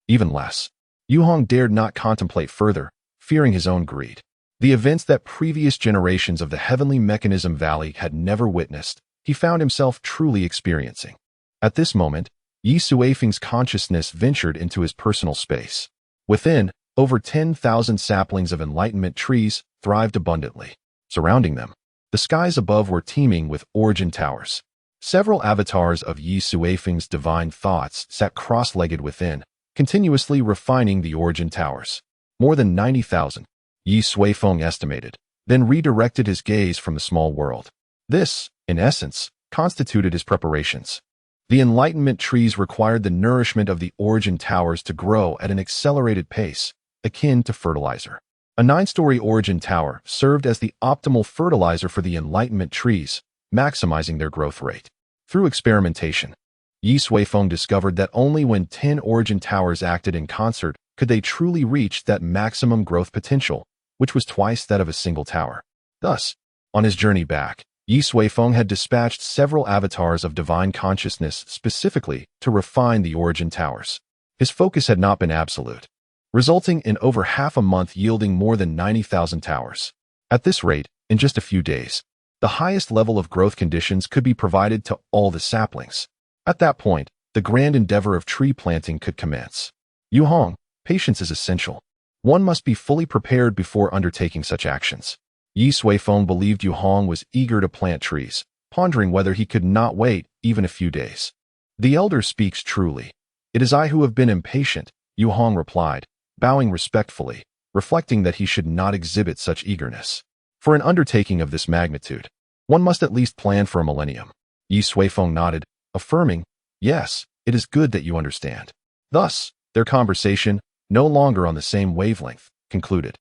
even less. Yu Hong dared not contemplate further, fearing his own greed. The events that previous generations of the Heavenly Mechanism Valley had never witnessed, he found himself truly experiencing. At this moment, Ye Suifeng's consciousness ventured into his personal space. Within, over 10,000 saplings of enlightenment trees thrived abundantly. Surrounding them, the skies above were teeming with origin towers. Several avatars of Ye Suifeng's divine thoughts sat cross-legged within, continuously refining the origin towers. More than 90,000, Ye Suifeng estimated, then redirected his gaze from the small world. This, in essence, constituted his preparations. The enlightenment trees required the nourishment of the origin towers to grow at an accelerated pace, akin to fertilizer. A 9-story origin tower served as the optimal fertilizer for the enlightenment trees, maximizing their growth rate. Through experimentation, Ye Suifeng discovered that only when 10 origin towers acted in concert could they truly reach that maximum growth potential, which was twice that of a single tower. Thus, on his journey back, Ye Suifeng had dispatched several avatars of divine consciousness specifically to refine the origin towers. His focus had not been absolute, resulting in over half a month yielding more than 90,000 towers. At this rate, in just a few days, the highest level of growth conditions could be provided to all the saplings. At that point, the grand endeavor of tree planting could commence. Yu Hong, patience is essential. One must be fully prepared before undertaking such actions. Ye Suifeng believed Yu Hong was eager to plant trees, pondering whether he could not wait even a few days. The elder speaks truly. It is I who have been impatient, Yu Hong replied, bowing respectfully, reflecting that he should not exhibit such eagerness. For an undertaking of this magnitude, one must at least plan for a millennium. Ye Suifeng nodded, affirming, yes, it is good that you understand. Thus, their conversation, no longer on the same wavelength, concluded.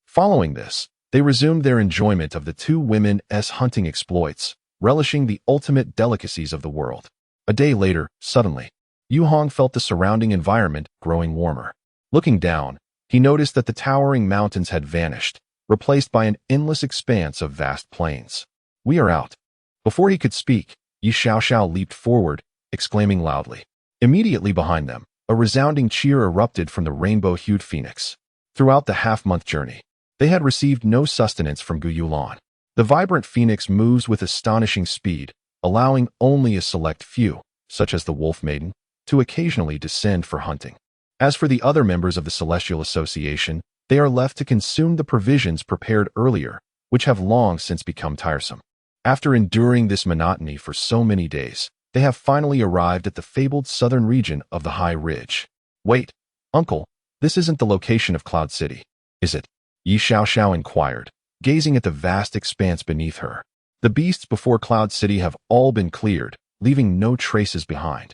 Following this, they resumed their enjoyment of the two women's hunting exploits, relishing the ultimate delicacies of the world. A day later, suddenly, Yu Hong felt the surrounding environment growing warmer. Looking down, he noticed that the towering mountains had vanished, replaced by an endless expanse of vast plains. We are out. Before he could speak, Ye Xiaoxiao leaped forward, exclaiming loudly. Immediately behind them, A resounding cheer erupted from the rainbow-hued phoenix. Throughout the half-month journey, they had received no sustenance from Gu Yulan. The vibrant phoenix moves with astonishing speed, allowing only a select few, such as the Wolf Maiden, to occasionally descend for hunting. As for the other members of the Celestial Association, they are left to consume the provisions prepared earlier, which have long since become tiresome. After enduring this monotony for so many days, they have finally arrived at the fabled southern region of the High Ridge. Wait, uncle, this isn't the location of Cloud City, is it? Ye Suifeng inquired, gazing at the vast expanse beneath her. The beasts before Cloud City have all been cleared, leaving no traces behind.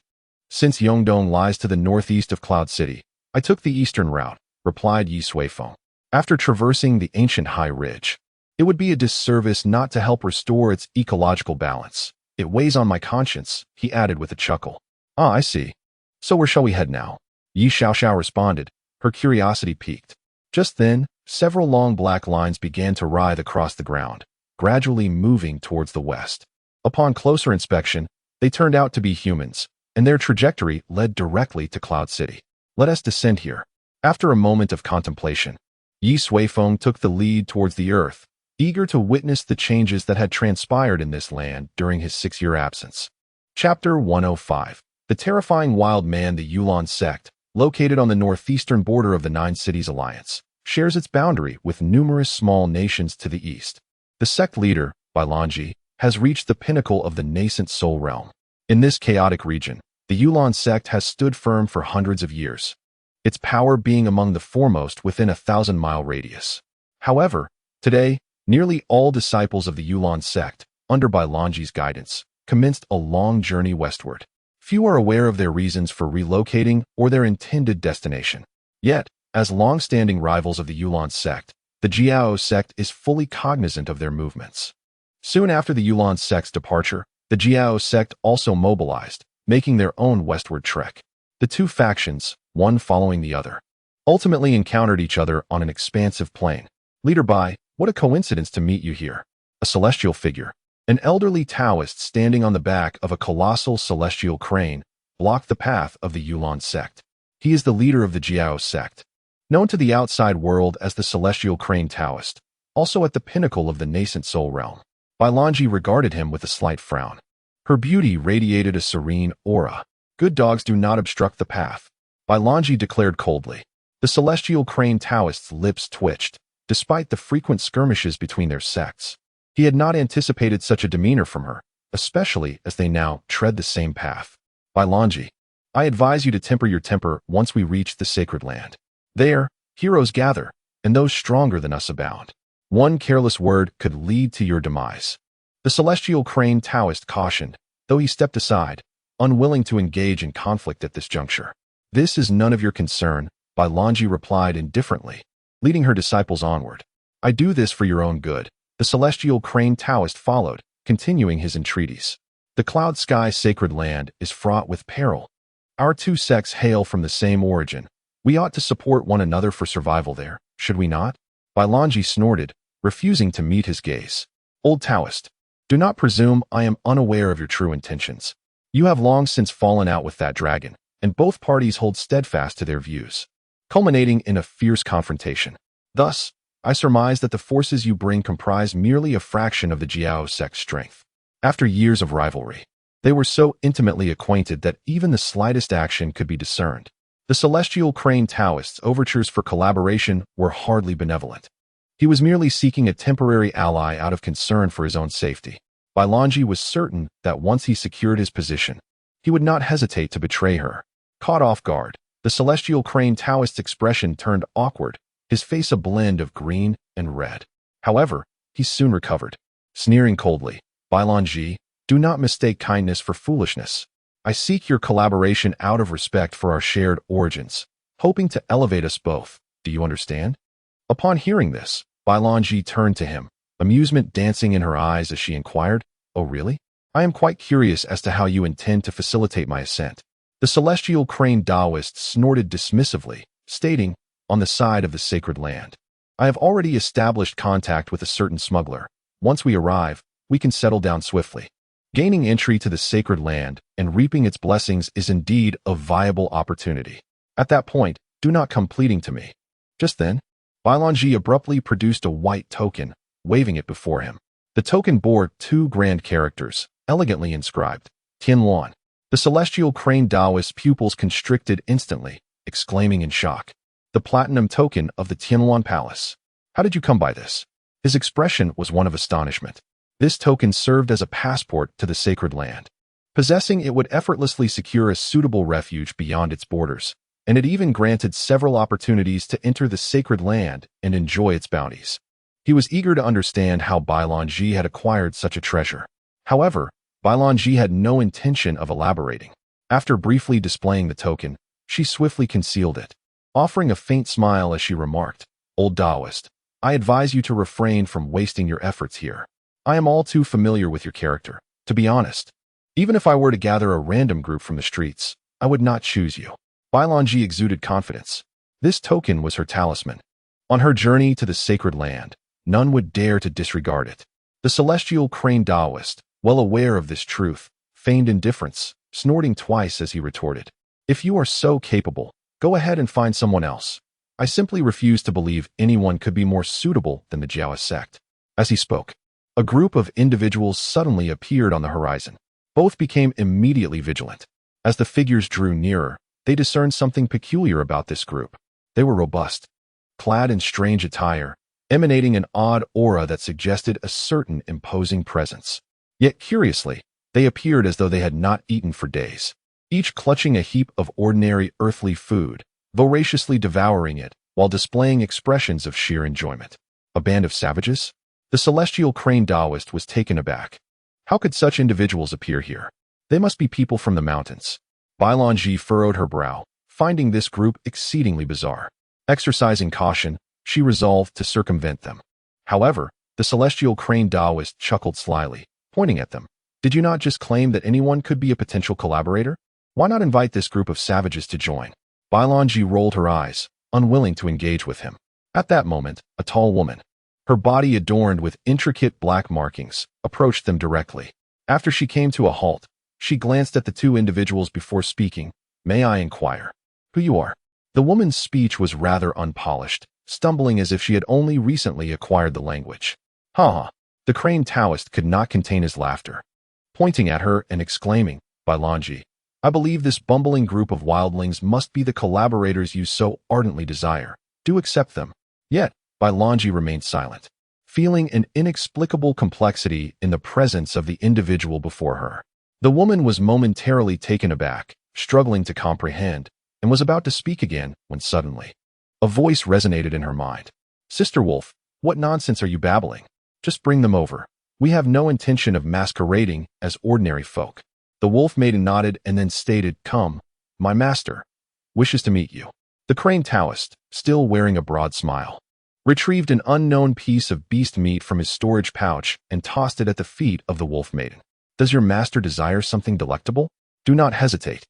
Since Yongdong lies to the northeast of Cloud City, I took the eastern route, replied Ye Suifeng. After traversing the ancient High Ridge, it would be a disservice not to help restore its ecological balance. It weighs on my conscience, he added with a chuckle. Ah, I see. So where shall we head now? Ye Suifeng responded, her curiosity piqued. Just then, several long black lines began to writhe across the ground, gradually moving towards the west. Upon closer inspection, they turned out to be humans, and their trajectory led directly to Cloud City. Let us descend here. After a moment of contemplation, Ye Suifeng took the lead towards the earth, eager to witness the changes that had transpired in this land during his 6-year absence. Chapter 105. The terrifying wild man. The Yulan sect, located on the northeastern border of the Nine Cities Alliance, shares its boundary with numerous small nations to the east. The sect leader, Bailanji, has reached the pinnacle of the nascent Soul Realm. In this chaotic region, the Yulan sect has stood firm for hundreds of years, its power being among the foremost within a 1,000-mile radius. However, today, nearly all disciples of the Yulan sect, under Bailanji's guidance, commenced a long journey westward. Few are aware of their reasons for relocating or their intended destination. Yet, as long-standing rivals of the Yulan sect, the Jiao sect is fully cognizant of their movements. Soon after the Yulan sect's departure, the Jiao sect also mobilized, making their own westward trek. The two factions, one following the other, ultimately encountered each other on an expansive plain. Leader Bai, what a coincidence to meet you here. A celestial figure, an elderly Taoist standing on the back of a colossal celestial crane, blocked the path of the Yulan sect. He is the leader of the Jiao sect, known to the outside world as the Celestial Crane Taoist, also at the pinnacle of the nascent Soul Realm. Bailanji regarded him with a slight frown. Her beauty radiated a serene aura. Good dogs do not obstruct the path, Bailanji declared coldly. The Celestial Crane Taoist's lips twitched, despite the frequent skirmishes between their sects. He had not anticipated such a demeanor from her, especially as they now tread the same path. Bailanji, I advise you to temper your temper once we reach the sacred land. There, heroes gather, and those stronger than us abound. One careless word could lead to your demise. The Celestial Crane Taoist cautioned, though he stepped aside, unwilling to engage in conflict at this juncture. This is none of your concern, Bailanji replied indifferently, leading her disciples onward. I do this for your own good. The Celestial Crane Taoist followed, continuing his entreaties. The Cloud Sky sacred land is fraught with peril. Our two sects hail from the same origin. We ought to support one another for survival there, should we not? Bailanji snorted, refusing to meet his gaze. Old Taoist, do not presume I am unaware of your true intentions. You have long since fallen out with that dragon, and both parties hold steadfast to their views, culminating in a fierce confrontation. Thus, I surmise that the forces you bring comprise merely a fraction of the Jiao sect's strength. After years of rivalry, they were so intimately acquainted that even the slightest action could be discerned. The Celestial Crane Taoist's overtures for collaboration were hardly benevolent. He was merely seeking a temporary ally out of concern for his own safety. Bailanji was certain that once he secured his position, he would not hesitate to betray her. Caught off guard, the Celestial Crane Taoist's expression turned awkward, his face a blend of green and red. However, he soon recovered. Sneering coldly, Bailanji, do not mistake kindness for foolishness. I seek your collaboration out of respect for our shared origins, hoping to elevate us both. Do you understand? Upon hearing this, Bailanji turned to him, amusement dancing in her eyes as she inquired, Oh really? I am quite curious as to how you intend to facilitate my ascent. The Celestial Crane Taoist snorted dismissively, stating, On the side of the sacred land. I have already established contact with a certain smuggler. Once we arrive, we can settle down swiftly. Gaining entry to the sacred land and reaping its blessings is indeed a viable opportunity. At that point, do not come pleading to me. Just then, Bailongji abruptly produced a white token, waving it before him. The token bore 2 grand characters, elegantly inscribed, Tianluan. The celestial crane Taoist's pupils constricted instantly, exclaiming in shock. The platinum token of the Tianluan Palace. How did you come by this? His expression was one of astonishment. This token served as a passport to the sacred land. Possessing it would effortlessly secure a suitable refuge beyond its borders, and it even granted several opportunities to enter the sacred land and enjoy its bounties. He was eager to understand how Bailongji had acquired such a treasure. However, Bailongji had no intention of elaborating. After briefly displaying the token, she swiftly concealed it, offering a faint smile as she remarked, "Old Taoist, I advise you to refrain from wasting your efforts here. I am all too familiar with your character. To be honest, even if I were to gather a random group from the streets, I would not choose you." Bailongji exuded confidence. This token was her talisman. On her journey to the sacred land, none would dare to disregard it. The celestial crane Taoist, well aware of this truth, feigned indifference, snorting twice as he retorted, "If you are so capable, go ahead and find someone else. I simply refuse to believe anyone could be more suitable than the Jiao sect." As he spoke, a group of individuals suddenly appeared on the horizon. Both became immediately vigilant. As the figures drew nearer, they discerned something peculiar about this group. They were robust, clad in strange attire, emanating an odd aura that suggested a certain imposing presence. Yet curiously, they appeared as though they had not eaten for days, each clutching a heap of ordinary earthly food, voraciously devouring it while displaying expressions of sheer enjoyment. A band of savages? The celestial crane Taoist was taken aback. How could such individuals appear here? They must be people from the mountains. Bailongji furrowed her brow, finding this group exceedingly bizarre. Exercising caution, she resolved to circumvent them. However, the celestial crane Taoist chuckled slyly, pointing at them. "Did you not just claim that anyone could be a potential collaborator? Why not invite this group of savages to join?" Bailongji rolled her eyes, unwilling to engage with him. At that moment, a tall woman, her body adorned with intricate black markings, approached them directly. After she came to a halt, she glanced at the 2 individuals before speaking. "May I inquire who you are?" The woman's speech was rather unpolished, stumbling as if she had only recently acquired the language. "Ha ha!" The crane Taoist could not contain his laughter, pointing at her and exclaiming, "Bailongji, I believe this bumbling group of wildlings must be the collaborators you so ardently desire. Do accept them." Yet, Bailongji remained silent, feeling an inexplicable complexity in the presence of the individual before her. The woman was momentarily taken aback, struggling to comprehend, and was about to speak again when suddenly a voice resonated in her mind. "Sister Wolf, what nonsense are you babbling? Just bring them over. We have no intention of masquerading as ordinary folk." The wolf maiden nodded and then stated, "Come, my master wishes to meet you." The crane Taoist, still wearing a broad smile, retrieved an unknown piece of beast meat from his storage pouch and tossed it at the feet of the wolf maiden. "Does your master desire something delectable? Do not hesitate.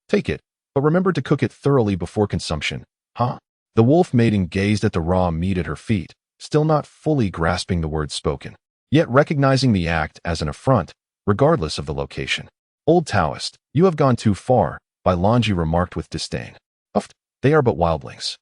Take it, but remember to cook it thoroughly before consumption." "Huh?" The wolf maiden gazed at the raw meat at her feet, still not fully grasping the words spoken, yet recognizing the act as an affront, regardless of the location. "Old Taoist, you have gone too far," Bailongji remarked with disdain. "Uff, they are but wildlings.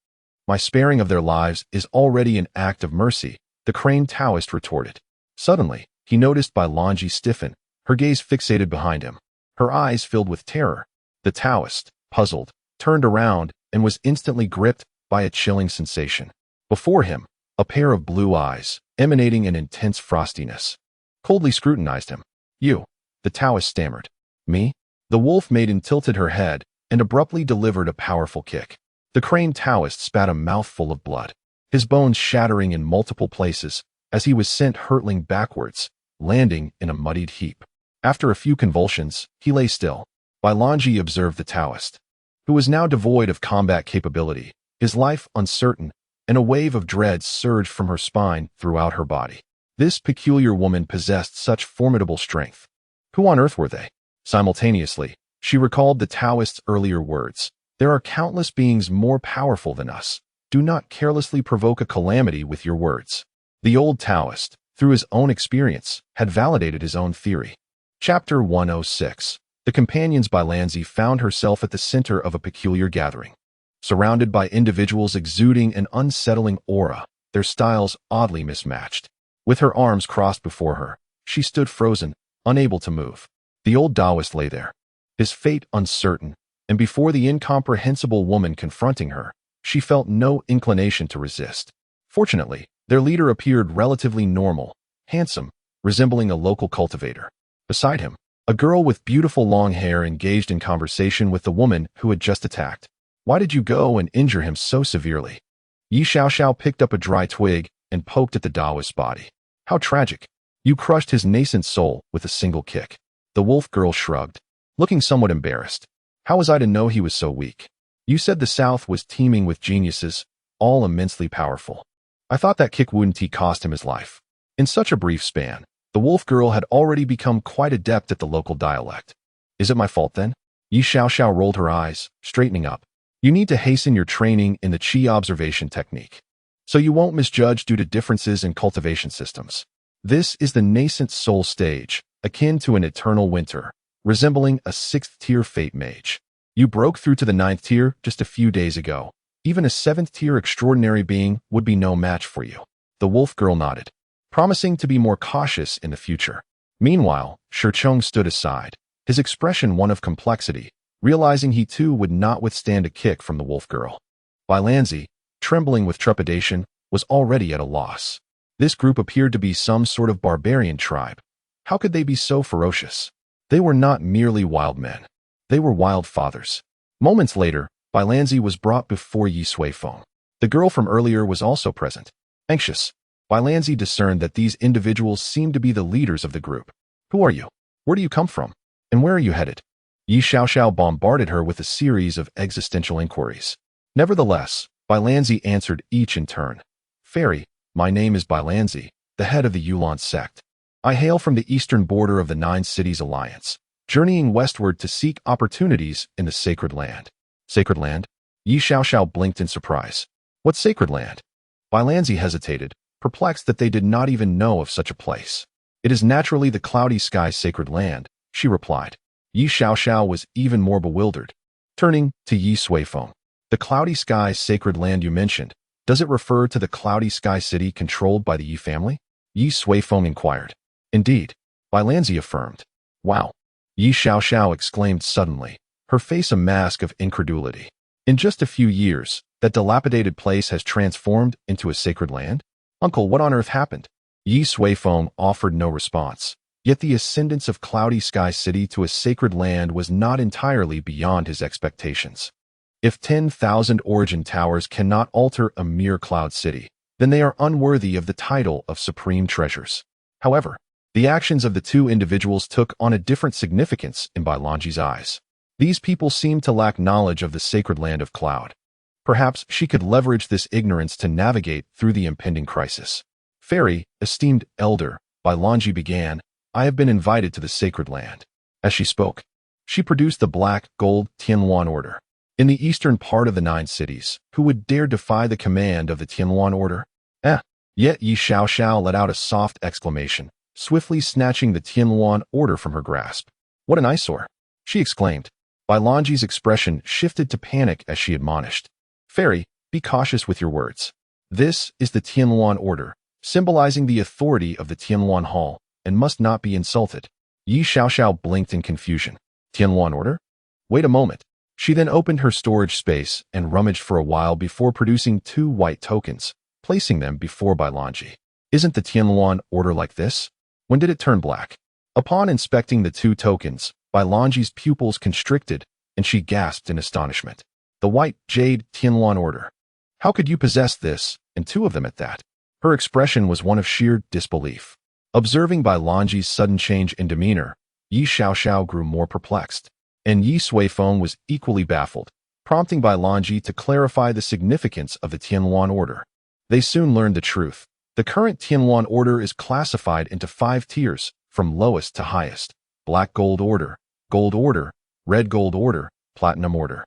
My sparing of their lives is already an act of mercy," the crane Taoist retorted. Suddenly, he noticed Bailongji stiffen, her gaze fixated behind him. Her eyes filled with terror. The Taoist, puzzled, turned around and was instantly gripped by a chilling sensation. Before him, a pair of blue eyes, emanating an intense frostiness, coldly scrutinized him. "You," the Taoist stammered. "Me?" The wolf maiden tilted her head and abruptly delivered a powerful kick. The crane Taoist spat a mouthful of blood, his bones shattering in multiple places as he was sent hurtling backwards, landing in a muddied heap. After a few convulsions, he lay still. Bailongji observed the Taoist, who was now devoid of combat capability, his life uncertain, and a wave of dread surged from her spine throughout her body. This peculiar woman possessed such formidable strength. Who on earth were they? Simultaneously, she recalled the Taoist's earlier words. "There are countless beings more powerful than us. Do not carelessly provoke a calamity with your words." The old Taoist, through his own experience, had validated his own theory. Chapter 106. The companions by Lanzi found herself at the center of a peculiar gathering. Surrounded by individuals exuding an unsettling aura, their styles oddly mismatched. With her arms crossed before her, she stood frozen, unable to move. The old Taoist lay there, his fate uncertain, and before the incomprehensible woman confronting her, she felt no inclination to resist. Fortunately, their leader appeared relatively normal, handsome, resembling a local cultivator. Beside him, a girl with beautiful long hair engaged in conversation with the woman who had just attacked. Why did you go and injure him so severely? Ye Suifeng picked up a dry twig and poked at the Taoist's body. How tragic. You crushed his nascent soul with a single kick. The wolf girl shrugged, looking somewhat embarrassed. How was I to know he was so weak? You said the South was teeming with geniuses, all immensely powerful. I thought that kick wouldn't cost him his life. In such a brief span, the wolf girl had already become quite adept at the local dialect. Is it my fault then? Ye Suifeng rolled her eyes, straightening up. You need to hasten your training in the Qi observation technique, so you won't misjudge due to differences in cultivation systems. This is the nascent soul stage, akin to an eternal winter, resembling a 6th-tier fate mage. You broke through to the 9th tier just a few days ago. Even a 7th-tier extraordinary being would be no match for you. The wolf girl nodded, promising to be more cautious in the future. Meanwhile, Shirchong stood aside, his expression one of complexity, realizing he too would not withstand a kick from the wolf girl. Lanzi, trembling with trepidation, was already at a loss. This group appeared to be some sort of barbarian tribe. How could they be so ferocious? They were not merely wild men. They were wild fathers. Moments later, Lanzi was brought before Ye Suifeng. The girl from earlier was also present. Anxious, Lanzi discerned that these individuals seemed to be the leaders of the group. Who are you? Where do you come from? And where are you headed? Ye Suifeng bombarded her with a series of existential inquiries. Nevertheless, Lanzi answered each in turn. Fairy, my name is Lanzi, the head of the Yulan sect. I hail from the eastern border of the 9 Cities Alliance, journeying westward to seek opportunities in the sacred land. Sacred land? Ye Suifeng blinked in surprise. What sacred land? Lanzi hesitated, perplexed that they did not even know of such a place. It is naturally the cloudy sky sacred land, she replied. Ye Suifeng was even more bewildered. Turning to Ye Suifeng. The cloudy sky sacred land you mentioned, does it refer to the cloudy sky city controlled by the Ye family? Ye Suifeng inquired. Indeed, Lanzi affirmed. Wow. Ye Suifeng exclaimed suddenly, her face a mask of incredulity. In just a few years, that dilapidated place has transformed into a sacred land? Uncle, what on earth happened? Ye Suifeng offered no response. Yet the ascendance of Cloudy Sky City to a sacred land was not entirely beyond his expectations. If 10,000 origin towers cannot alter a mere cloud city, then they are unworthy of the title of supreme treasures. However, the actions of the two individuals took on a different significance in Lanzi's eyes. These people seemed to lack knowledge of the sacred land of Cloud. Perhaps she could leverage this ignorance to navigate through the impending crisis. Fairy, esteemed elder, Lanzi began, I have been invited to the sacred land. As she spoke, she produced the black, gold Tianluan order. In the eastern part of the 9 cities, who would dare defy the command of the Tianluan order? Yet Ye Suifeng let out a soft exclamation, swiftly snatching the Tianluan order from her grasp. What an eyesore! She exclaimed. Lanzi's expression shifted to panic as she admonished. Fairy, be cautious with your words. This is the Tianluan order, symbolizing the authority of the Tianluan Hall, and must not be insulted. Ye Suifeng blinked in confusion. Tianluan order? Wait a moment. She then opened her storage space and rummaged for a while before producing 2 white tokens, placing them before Lanzi. Isn't the Tianluan order like this? When did it turn black? Upon inspecting the 2 tokens, Lanzi's pupils constricted, and she gasped in astonishment. The white jade Tianluan order. How could you possess this, and 2 of them at that? Her expression was one of sheer disbelief. Observing Lanzi's sudden change in demeanor, Ye Suifeng grew more perplexed, and Ye Suifeng was equally baffled, prompting Lanzi to clarify the significance of the Tianluan order. They soon learned the truth. The current Tianluan order is classified into 5 tiers, from lowest to highest: black gold order, red gold order, platinum order,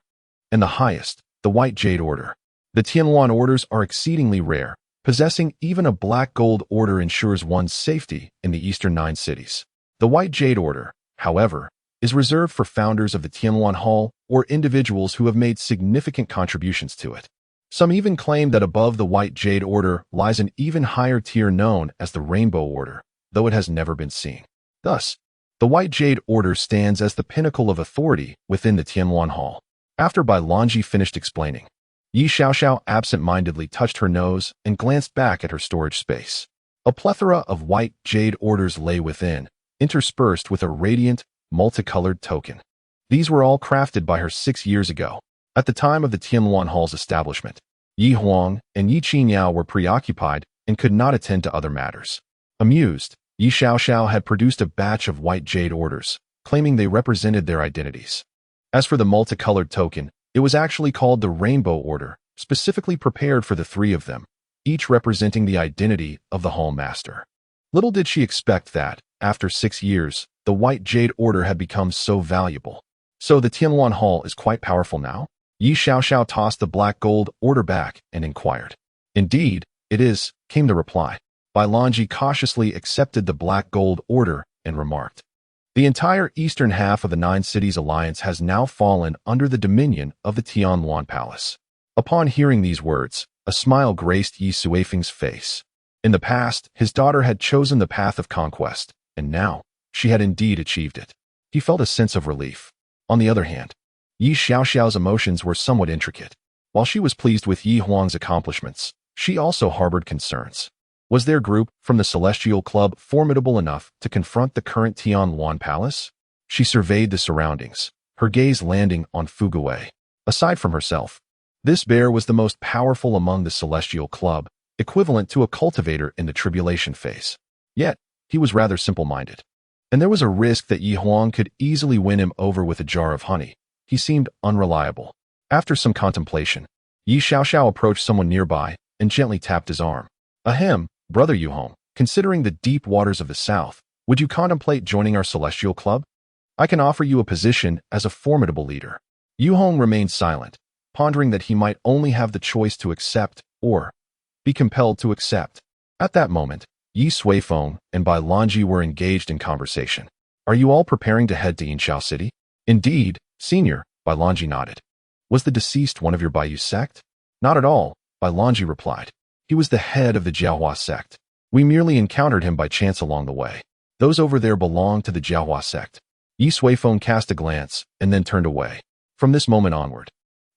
and the highest, the white jade order. The Tianluan orders are exceedingly rare. Possessing even a black gold order ensures one's safety in the eastern 9 cities. The white jade order, however, is reserved for founders of the Tianluan Hall or individuals who have made significant contributions to it. Some even claim that above the White Jade Order lies an even higher tier known as the Rainbow Order, though it has never been seen. Thus, the White Jade Order stands as the pinnacle of authority within the Tianluan Hall. After Bai Lanji finished explaining, Ye Suifeng absent-mindedly touched her nose and glanced back at her storage space. A plethora of White Jade Orders lay within, interspersed with a radiant, multicolored token. These were all crafted by her 6 years ago. At the time of the Tianluan Hall's establishment, Yi Huang and Yi Qingyao were preoccupied and could not attend to other matters. Amused, Ye Suifeng had produced a batch of White Jade Orders, claiming they represented their identities. As for the multicolored token, it was actually called the Rainbow Order, specifically prepared for the 3 of them, each representing the identity of the Hall Master. Little did she expect that, after 6 years, the White Jade Order had become so valuable. So the Tianluan Hall is quite powerful now? Ye Suifeng tossed the black gold order back and inquired. Indeed, it is, came the reply. Bai Lanji cautiously accepted the black gold order and remarked, the entire eastern half of the 9 Cities Alliance has now fallen under the dominion of the Tianluan Palace. Upon hearing these words, a smile graced Ye Suifeng's face. In the past, his daughter had chosen the path of conquest, and now, she had indeed achieved it. He felt a sense of relief. On the other hand, Ye Suifeng's emotions were somewhat intricate. While she was pleased with Yi Huang's accomplishments, she also harbored concerns. Was their group from the Celestial Club formidable enough to confront the current Tianluan Palace? She surveyed the surroundings, her gaze landing on Fuguwei. Aside from herself, this bear was the most powerful among the Celestial Club, equivalent to a cultivator in the tribulation phase. Yet, he was rather simple-minded. And there was a risk that Yi Huang could easily win him over with a jar of honey. He seemed unreliable. After some contemplation, Ye Suifeng approached someone nearby and gently tapped his arm. Ahem, Brother Yu Hong, considering the deep waters of the south, would you contemplate joining our Celestial Club? I can offer you a position as a formidable leader. Yu Hong remained silent, pondering that he might only have the choice to accept or be compelled to accept. At that moment, Ye Suifeng and Bai Lanji were engaged in conversation. Are you all preparing to head to Yunxiao City? Indeed, Senior, Bai Lanji nodded. Was the deceased one of your Baiyu sect? Not at all, Bai Lanji replied. He was the head of the Jiahua sect. We merely encountered him by chance along the way. Those over there belong to the Jiahua sect. Ye Suifeng cast a glance and then turned away. From this moment onward,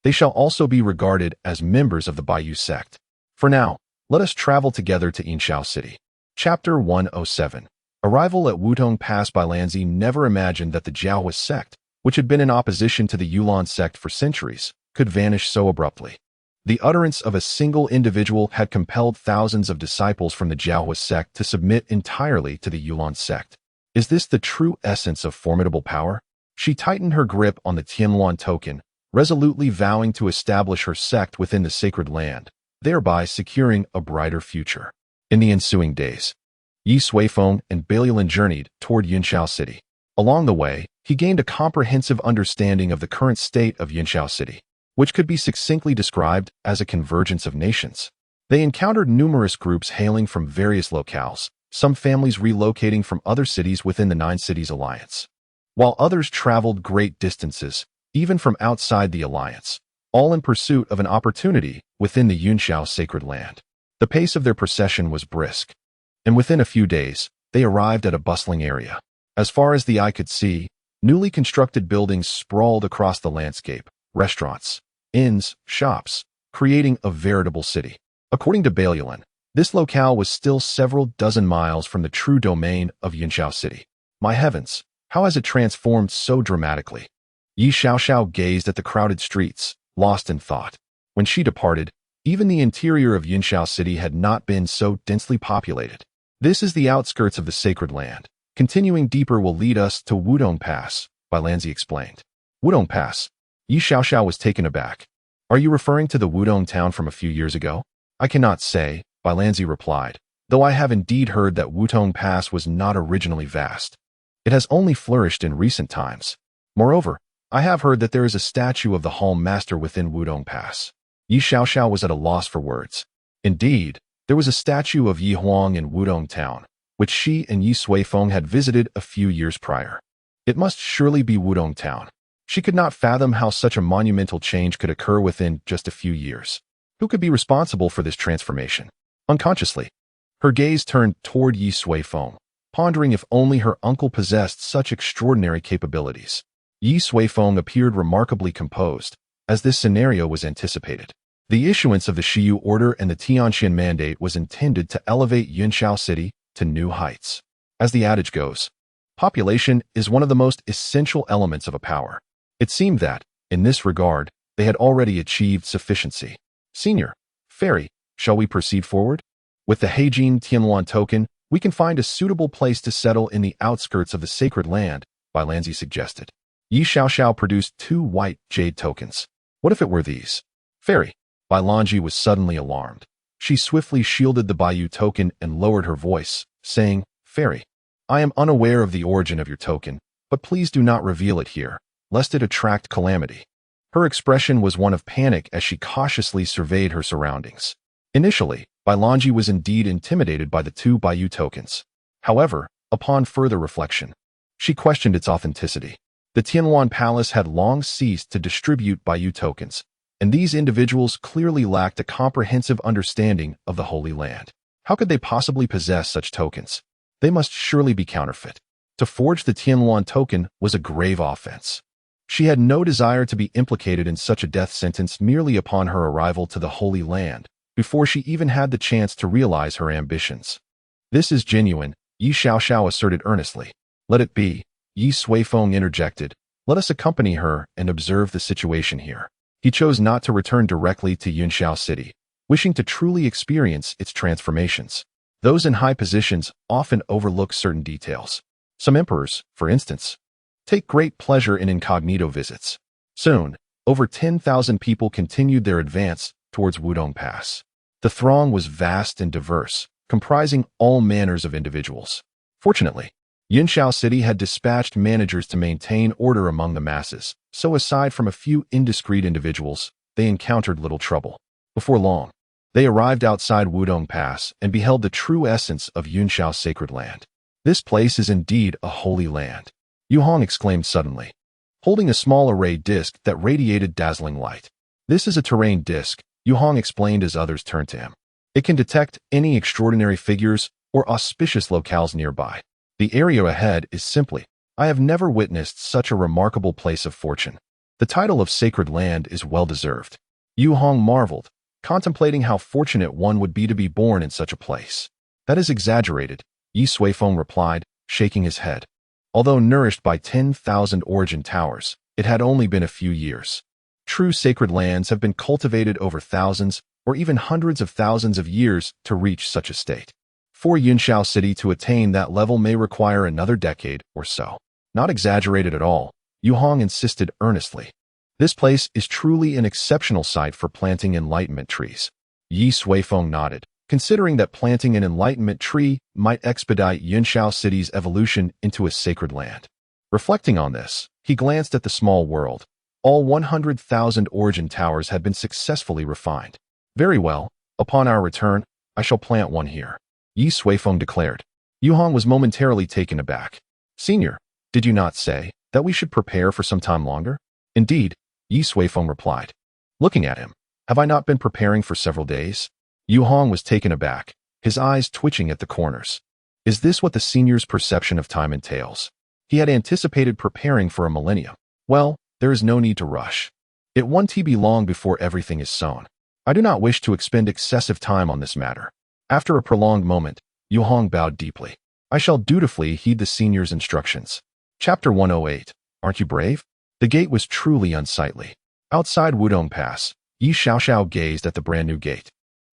they shall also be regarded as members of the Baiyu sect. For now, let us travel together to Yunxiao City. Chapter 107. Arrival at Wutong Pass. Bai Lanzi never imagined that the Jiahua sect, which had been in opposition to the Yulan sect for centuries, could vanish so abruptly. The utterance of a single individual had compelled thousands of disciples from the Jiahua sect to submit entirely to the Yulan sect. Is this the true essence of formidable power? She tightened her grip on the Tianluan token, resolutely vowing to establish her sect within the sacred land, thereby securing a brighter future. In the ensuing days, Ye Suifeng and Bailin journeyed toward Yunxiao City. Along the way, he gained a comprehensive understanding of the current state of Yunxiao City, which could be succinctly described as a convergence of nations. They encountered numerous groups hailing from various locales, some families relocating from other cities within the 9 Cities Alliance, while others traveled great distances, even from outside the Alliance, all in pursuit of an opportunity within the Yunxiao sacred land. The pace of their procession was brisk, and within a few days, they arrived at a bustling area. As far as the eye could see, newly constructed buildings sprawled across the landscape, restaurants, inns, shops, creating a veritable city. According to Bailin, this locale was still several dozen miles from the true domain of Yunxiao City. My heavens, how has it transformed so dramatically? Ye Suifeng gazed at the crowded streets, lost in thought. When she departed, even the interior of Yunxiao City had not been so densely populated. This is the outskirts of the sacred land. Continuing deeper will lead us to Wudong Pass, Bai Lanzi explained. Wudong Pass. Ye Suifeng was taken aback. Are you referring to the Wudong town from a few years ago? I cannot say, Bai Lanzi replied, though I have indeed heard that Wudong Pass was not originally vast. It has only flourished in recent times. Moreover, I have heard that there is a statue of the Hall Master within Wudong Pass. Ye Suifeng was at a loss for words. Indeed, there was a statue of Yi Huang in Wudong town, which she and Ye Suifeng had visited a few years prior. It must surely be Wudong Town. She could not fathom how such a monumental change could occur within just a few years. Who could be responsible for this transformation? Unconsciously, her gaze turned toward Ye Suifeng, pondering if only her uncle possessed such extraordinary capabilities. Ye Suifeng appeared remarkably composed, as this scenario was anticipated. The issuance of the Shiyu Order and the Tianxian Mandate was intended to elevate Yunxiao City to new heights. As the adage goes, population is one of the most essential elements of a power. It seemed that, in this regard, they had already achieved sufficiency. Senior, Fairy, shall we proceed forward? With the Heijin Tianluan token, we can find a suitable place to settle in the outskirts of the sacred land, Bai Lanzi suggested. Yi Xiaoxiao produced 2 white jade tokens. What if it were these? Fairy. Bai Lanzi was suddenly alarmed. She swiftly shielded the Baiyu token and lowered her voice, saying, Fairy, I am unaware of the origin of your token, but please do not reveal it here, lest it attract calamity. Her expression was one of panic as she cautiously surveyed her surroundings. Initially, Bai Lanzi was indeed intimidated by the 2 Baiyu tokens. However, upon further reflection, she questioned its authenticity. The Tianluan Palace had long ceased to distribute Baiyu tokens, and these individuals clearly lacked a comprehensive understanding of the Holy Land. How could they possibly possess such tokens? They must surely be counterfeit. To forge the Tianluan token was a grave offense. She had no desire to be implicated in such a death sentence merely upon her arrival to the Holy Land, before she even had the chance to realize her ambitions. This is genuine, Yi Xiaoxiao asserted earnestly. Let it be, Ye Suifeng interjected. Let us accompany her and observe the situation here. He chose not to return directly to Yunxiao City, wishing to truly experience its transformations. Those in high positions often overlook certain details. Some emperors, for instance, take great pleasure in incognito visits. Soon, over 10,000 people continued their advance towards Wudong Pass. The throng was vast and diverse, comprising all manners of individuals. Fortunately, Yunxiao City had dispatched managers to maintain order among the masses, so aside from a few indiscreet individuals, they encountered little trouble. Before long, they arrived outside Wudong Pass and beheld the true essence of Yunxiao's sacred land. This place is indeed a holy land, Yu Hong exclaimed suddenly, holding a small array disc that radiated dazzling light. This is a terrain disc, Yu Hong explained as others turned to him. It can detect any extraordinary figures or auspicious locales nearby. The area ahead is simply, I have never witnessed such a remarkable place of fortune. The title of sacred land is well-deserved. Yu Hong marveled, contemplating how fortunate one would be to be born in such a place. That is exaggerated, Ye Suifeng replied, shaking his head. Although nourished by 10,000 origin towers, it had only been a few years. True sacred lands have been cultivated over thousands or even hundreds of thousands of years to reach such a state. For Yunxiao City to attain that level may require another decade or so. Not exaggerated at all, Yu Hong insisted earnestly. This place is truly an exceptional site for planting enlightenment trees. Ye Suifeng nodded, considering that planting an enlightenment tree might expedite Yunxiao City's evolution into a sacred land. Reflecting on this, he glanced at the small world. All 100,000 origin towers had been successfully refined. Very well, upon our return, I shall plant one here, Ye Suifeng declared. Yu Hong was momentarily taken aback. Senior, did you not say that we should prepare for some time longer? Indeed, Ye Suifeng replied. Looking at him, have I not been preparing for several days? Yu Hong was taken aback, his eyes twitching at the corners. Is this what the senior's perception of time entails? He had anticipated preparing for a millennium. Well, there is no need to rush. It won't be long before everything is sown. I do not wish to expend excessive time on this matter. After a prolonged moment, Yu Hong bowed deeply. I shall dutifully heed the senior's instructions. Chapter 108. Aren't you brave? The gate was truly unsightly. Outside Wudong Pass, Yi Xiaoxiao gazed at the brand new gate,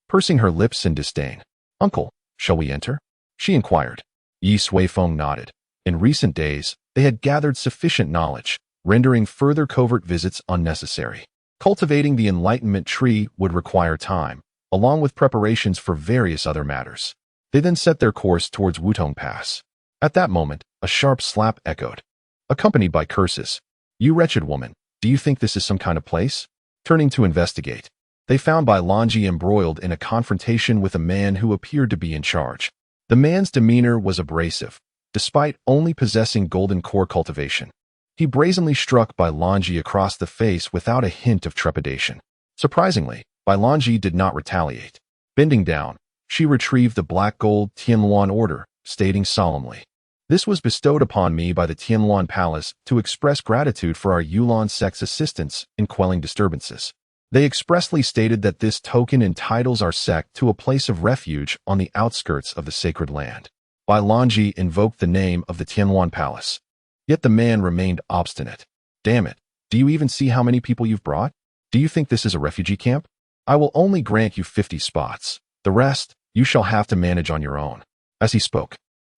pursing her lips in disdain. Uncle, shall we enter? She inquired. Ye Suifeng nodded. In recent days, they had gathered sufficient knowledge, rendering further covert visits unnecessary. Cultivating the enlightenment tree would require time, along with preparations for various other matters. They then set their course towards Wudong Pass. At that moment, a sharp slap echoed, accompanied by curses. You wretched woman, do you think this is some kind of place? Turning to investigate, they found Bai Lanzi embroiled in a confrontation with a man who appeared to be in charge. The man's demeanor was abrasive, despite only possessing golden core cultivation. He brazenly struck Bailanji across the face without a hint of trepidation. Surprisingly, Bailanji did not retaliate. Bending down, she retrieved the black gold Tianluan order, stating solemnly, "This was bestowed upon me by the Tianluan Palace to express gratitude for our Yulan sect's assistance in quelling disturbances. They expressly stated that this token entitles our sect to a place of refuge on the outskirts of the sacred land." Bailanji invoked the name of the Tianluan Palace. Yet the man remained obstinate. "Damn it, do you even see how many people you've brought? Do you think this is a refugee camp? I will only grant you 50 spots. The rest, you shall have to manage on your own." As he spoke,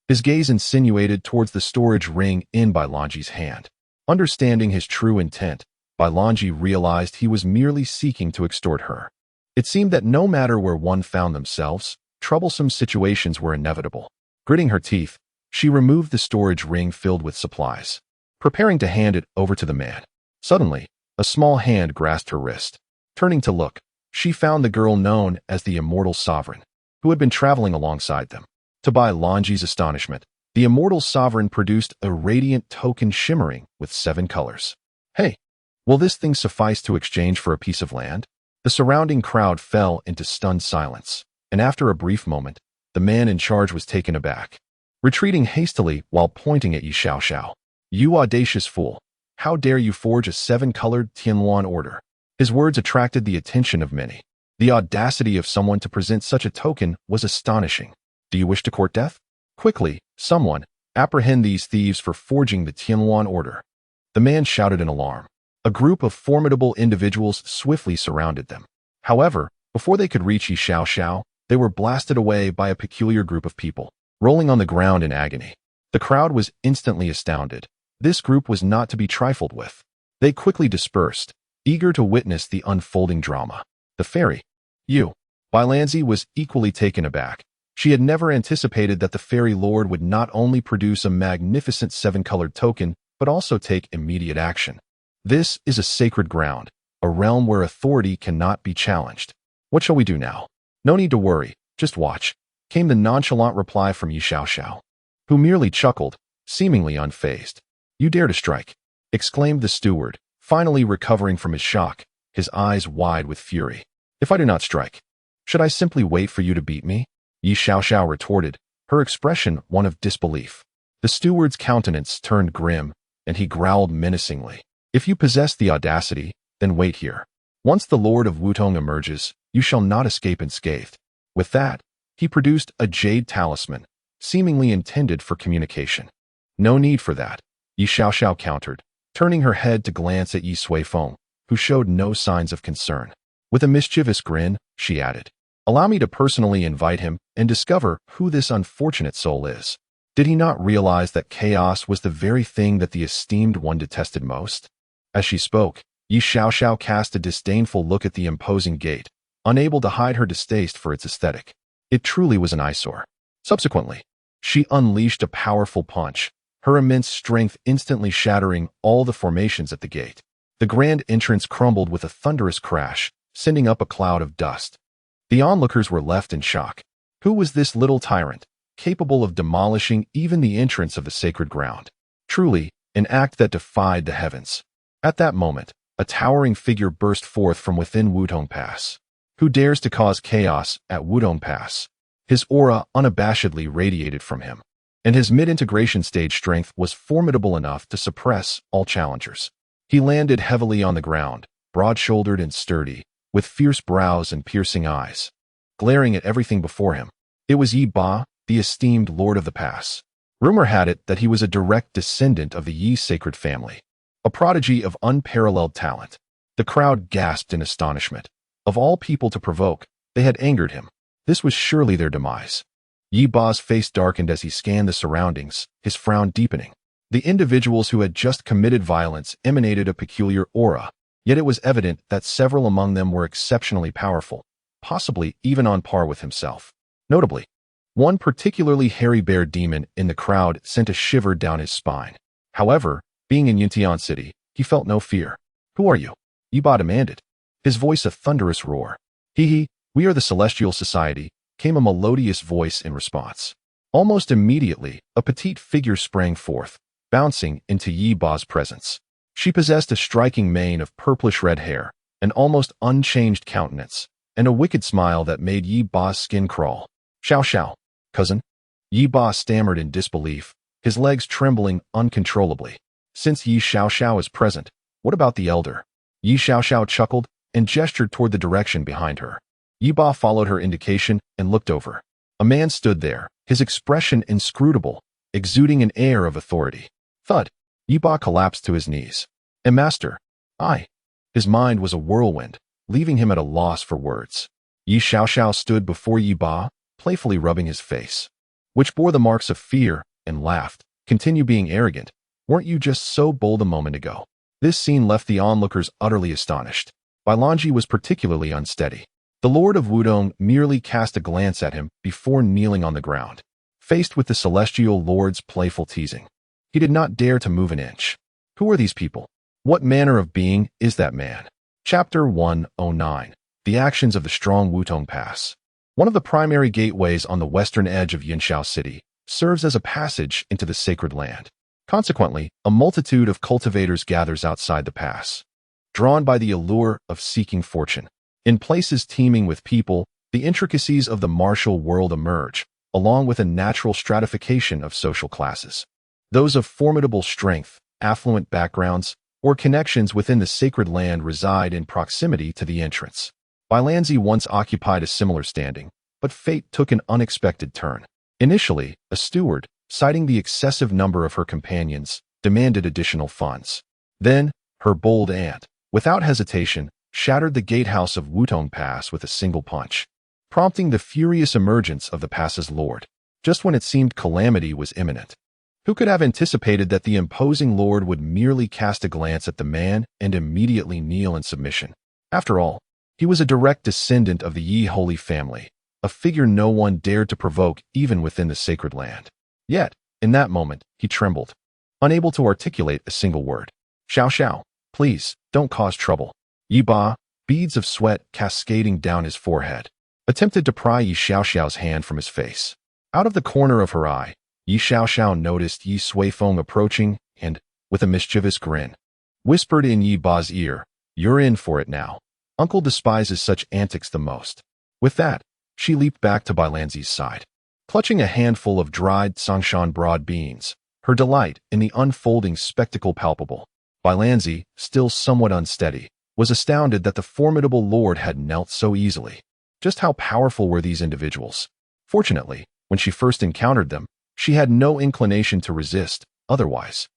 his gaze insinuated towards the storage ring in Bailanji's hand. Understanding his true intent, Bailanji realized he was merely seeking to extort her. It seemed that no matter where one found themselves, troublesome situations were inevitable. Gritting her teeth, she removed the storage ring filled with supplies, preparing to hand it over to the man. Suddenly, a small hand grasped her wrist. Turning to look, she found the girl known as the Immortal Sovereign, who had been traveling alongside them. To Bailanji's astonishment, the Immortal Sovereign produced a radiant token shimmering with 7 colors. "Hey, will this thing suffice to exchange for a piece of land?" The surrounding crowd fell into stunned silence, and after a brief moment, the man in charge was taken aback, retreating hastily while pointing at Ye Suifeng. "You audacious fool! How dare you forge a 7-colored Tianluan order?" His words attracted the attention of many. The audacity of someone to present such a token was astonishing. "Do you wish to court death? Quickly, someone, apprehend these thieves for forging the Tianluan order." The man shouted in alarm. A group of formidable individuals swiftly surrounded them. However, before they could reach Ye Suifeng, they were blasted away by a peculiar group of people, rolling on the ground in agony. The crowd was instantly astounded. This group was not to be trifled with. They quickly dispersed, eager to witness the unfolding drama. "The fairy. You." Bailanji was equally taken aback. She had never anticipated that the fairy lord would not only produce a magnificent 7-colored token, but also take immediate action. "This is a sacred ground, a realm where authority cannot be challenged. What shall we do now?" "No need to worry, just watch," came the nonchalant reply from Ye Suifeng, who merely chuckled, seemingly unfazed. "You dare to strike," exclaimed the steward, finally recovering from his shock, his eyes wide with fury. "If I do not strike, should I simply wait for you to beat me?" Ye Suifeng retorted, her expression one of disbelief. The steward's countenance turned grim, and he growled menacingly. "If you possess the audacity, then wait here. Once the Lord of Wutong emerges, you shall not escape unscathed." With that, he produced a jade talisman, seemingly intended for communication. "No need for that," Ye Suifeng countered, turning her head to glance at Ye Suifeng, who showed no signs of concern. With a mischievous grin, she added, "Allow me to personally invite him and discover who this unfortunate soul is." Did he not realize that chaos was the very thing that the esteemed one detested most? As she spoke, Ye Suifeng cast a disdainful look at the imposing gate, unable to hide her distaste for its aesthetic. It truly was an eyesore. Subsequently, she unleashed a powerful punch, her immense strength instantly shattering all the formations at the gate. The grand entrance crumbled with a thunderous crash, sending up a cloud of dust. The onlookers were left in shock. Who was this little tyrant, capable of demolishing even the entrance of the sacred ground? Truly, an act that defied the heavens. At that moment, a towering figure burst forth from within Wutong Pass. Who dares to cause chaos at Wutong Pass? His aura unabashedly radiated from him, and his mid-integration stage strength was formidable enough to suppress all challengers. He landed heavily on the ground, broad-shouldered and sturdy, with fierce brows and piercing eyes, glaring at everything before him. It was Yi Ba, the esteemed lord of the pass. Rumor had it that he was a direct descendant of the Yi sacred family, a prodigy of unparalleled talent. The crowd gasped in astonishment. Of all people to provoke, they had angered him. This was surely their demise. Yi Ba's face darkened as he scanned the surroundings, his frown deepening. The individuals who had just committed violence emanated a peculiar aura, yet it was evident that several among them were exceptionally powerful, possibly even on par with himself. Notably, one particularly hairy bear demon in the crowd sent a shiver down his spine. However, being in Yuntian City, he felt no fear. "Who are you?" Yi Ba demanded, his voice a thunderous roar. "We are the Celestial Society," came a melodious voice in response. Almost immediately, a petite figure sprang forth, bouncing into Yi Ba's presence. She possessed a striking mane of purplish-red hair, an almost unchanged countenance, and a wicked smile that made Yi Ba's skin crawl. "Xiao Xiao, cousin?" Yi Ba stammered in disbelief, his legs trembling uncontrollably. "Since Yi Xiao is present, what about the elder?" Yi Xiao chuckled and gestured toward the direction behind her. Yi Ba followed her indication and looked over. A man stood there, his expression inscrutable, exuding an air of authority. Thud! Yi Ba collapsed to his knees. "A master, I." His mind was a whirlwind, leaving him at a loss for words. Yi Xiao stood before Yi Ba, playfully rubbing his face, which bore the marks of fear, and laughed. "Continue being arrogant. Weren't you just so bold a moment ago?" This scene left the onlookers utterly astonished. Bailanji was particularly unsteady. The Lord of Wudong merely cast a glance at him before kneeling on the ground, faced with the Celestial Lord's playful teasing. He did not dare to move an inch. Who are these people? What manner of being is that man? Chapter 109. The Actions of the Strong Wutong Pass. One of the primary gateways on the western edge of Yunxiao City serves as a passage into the sacred land. Consequently, a multitude of cultivators gathers outside the pass, drawn by the allure of seeking fortune. In places teeming with people, the intricacies of the martial world emerge, along with a natural stratification of social classes. Those of formidable strength, affluent backgrounds, or connections within the sacred land reside in proximity to the entrance. Bailanzi once occupied a similar standing, but fate took an unexpected turn. Initially, a steward, citing the excessive number of her companions, demanded additional funds. Then, her bold aunt, without hesitation, shattered the gatehouse of Wutong Pass with a single punch, prompting the furious emergence of the pass's lord, just when it seemed calamity was imminent. Who could have anticipated that the imposing lord would merely cast a glance at the man and immediately kneel in submission? After all, he was a direct descendant of the Yi holy family, a figure no one dared to provoke even within the sacred land. Yet, in that moment, he trembled, unable to articulate a single word. "Xiao, please, don't cause trouble." Yi Ba, beads of sweat cascading down his forehead, attempted to pry Yi Xiao's hand from his face. Out of the corner of her eye, Yi Xiao noticed Ye Suifeng approaching and, with a mischievous grin, whispered in Yi Ba's ear, "You're in for it now. Uncle despises such antics the most." With that, she leaped back to Bailanzi's side, clutching a handful of dried Sangshan broad beans, her delight in the unfolding spectacle palpable. Bailanzi, still somewhat unsteady, was astounded that the formidable lord had knelt so easily. Just how powerful were these individuals? Fortunately, when she first encountered them, she had no inclination to resist. Otherwise,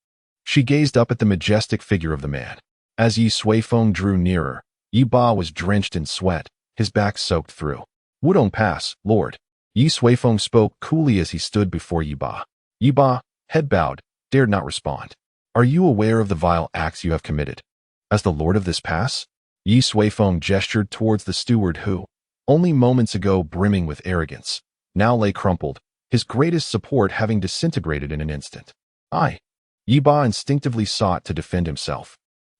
she gazed up at the majestic figure of the man. As Ye Suifeng drew nearer, Yi Ba was drenched in sweat, his back soaked through. "Wudong Pass, Lord." Ye Suifeng spoke coolly as he stood before Yi Ba. Yi Ba, head bowed, dared not respond. "Are you aware of the vile acts you have committed? As the lord of this pass?" Ye Suifeng gestured towards the steward who, only moments ago brimming with arrogance, now lay crumpled, his greatest support having disintegrated in an instant. "I." Yi Ba instinctively sought to defend himself.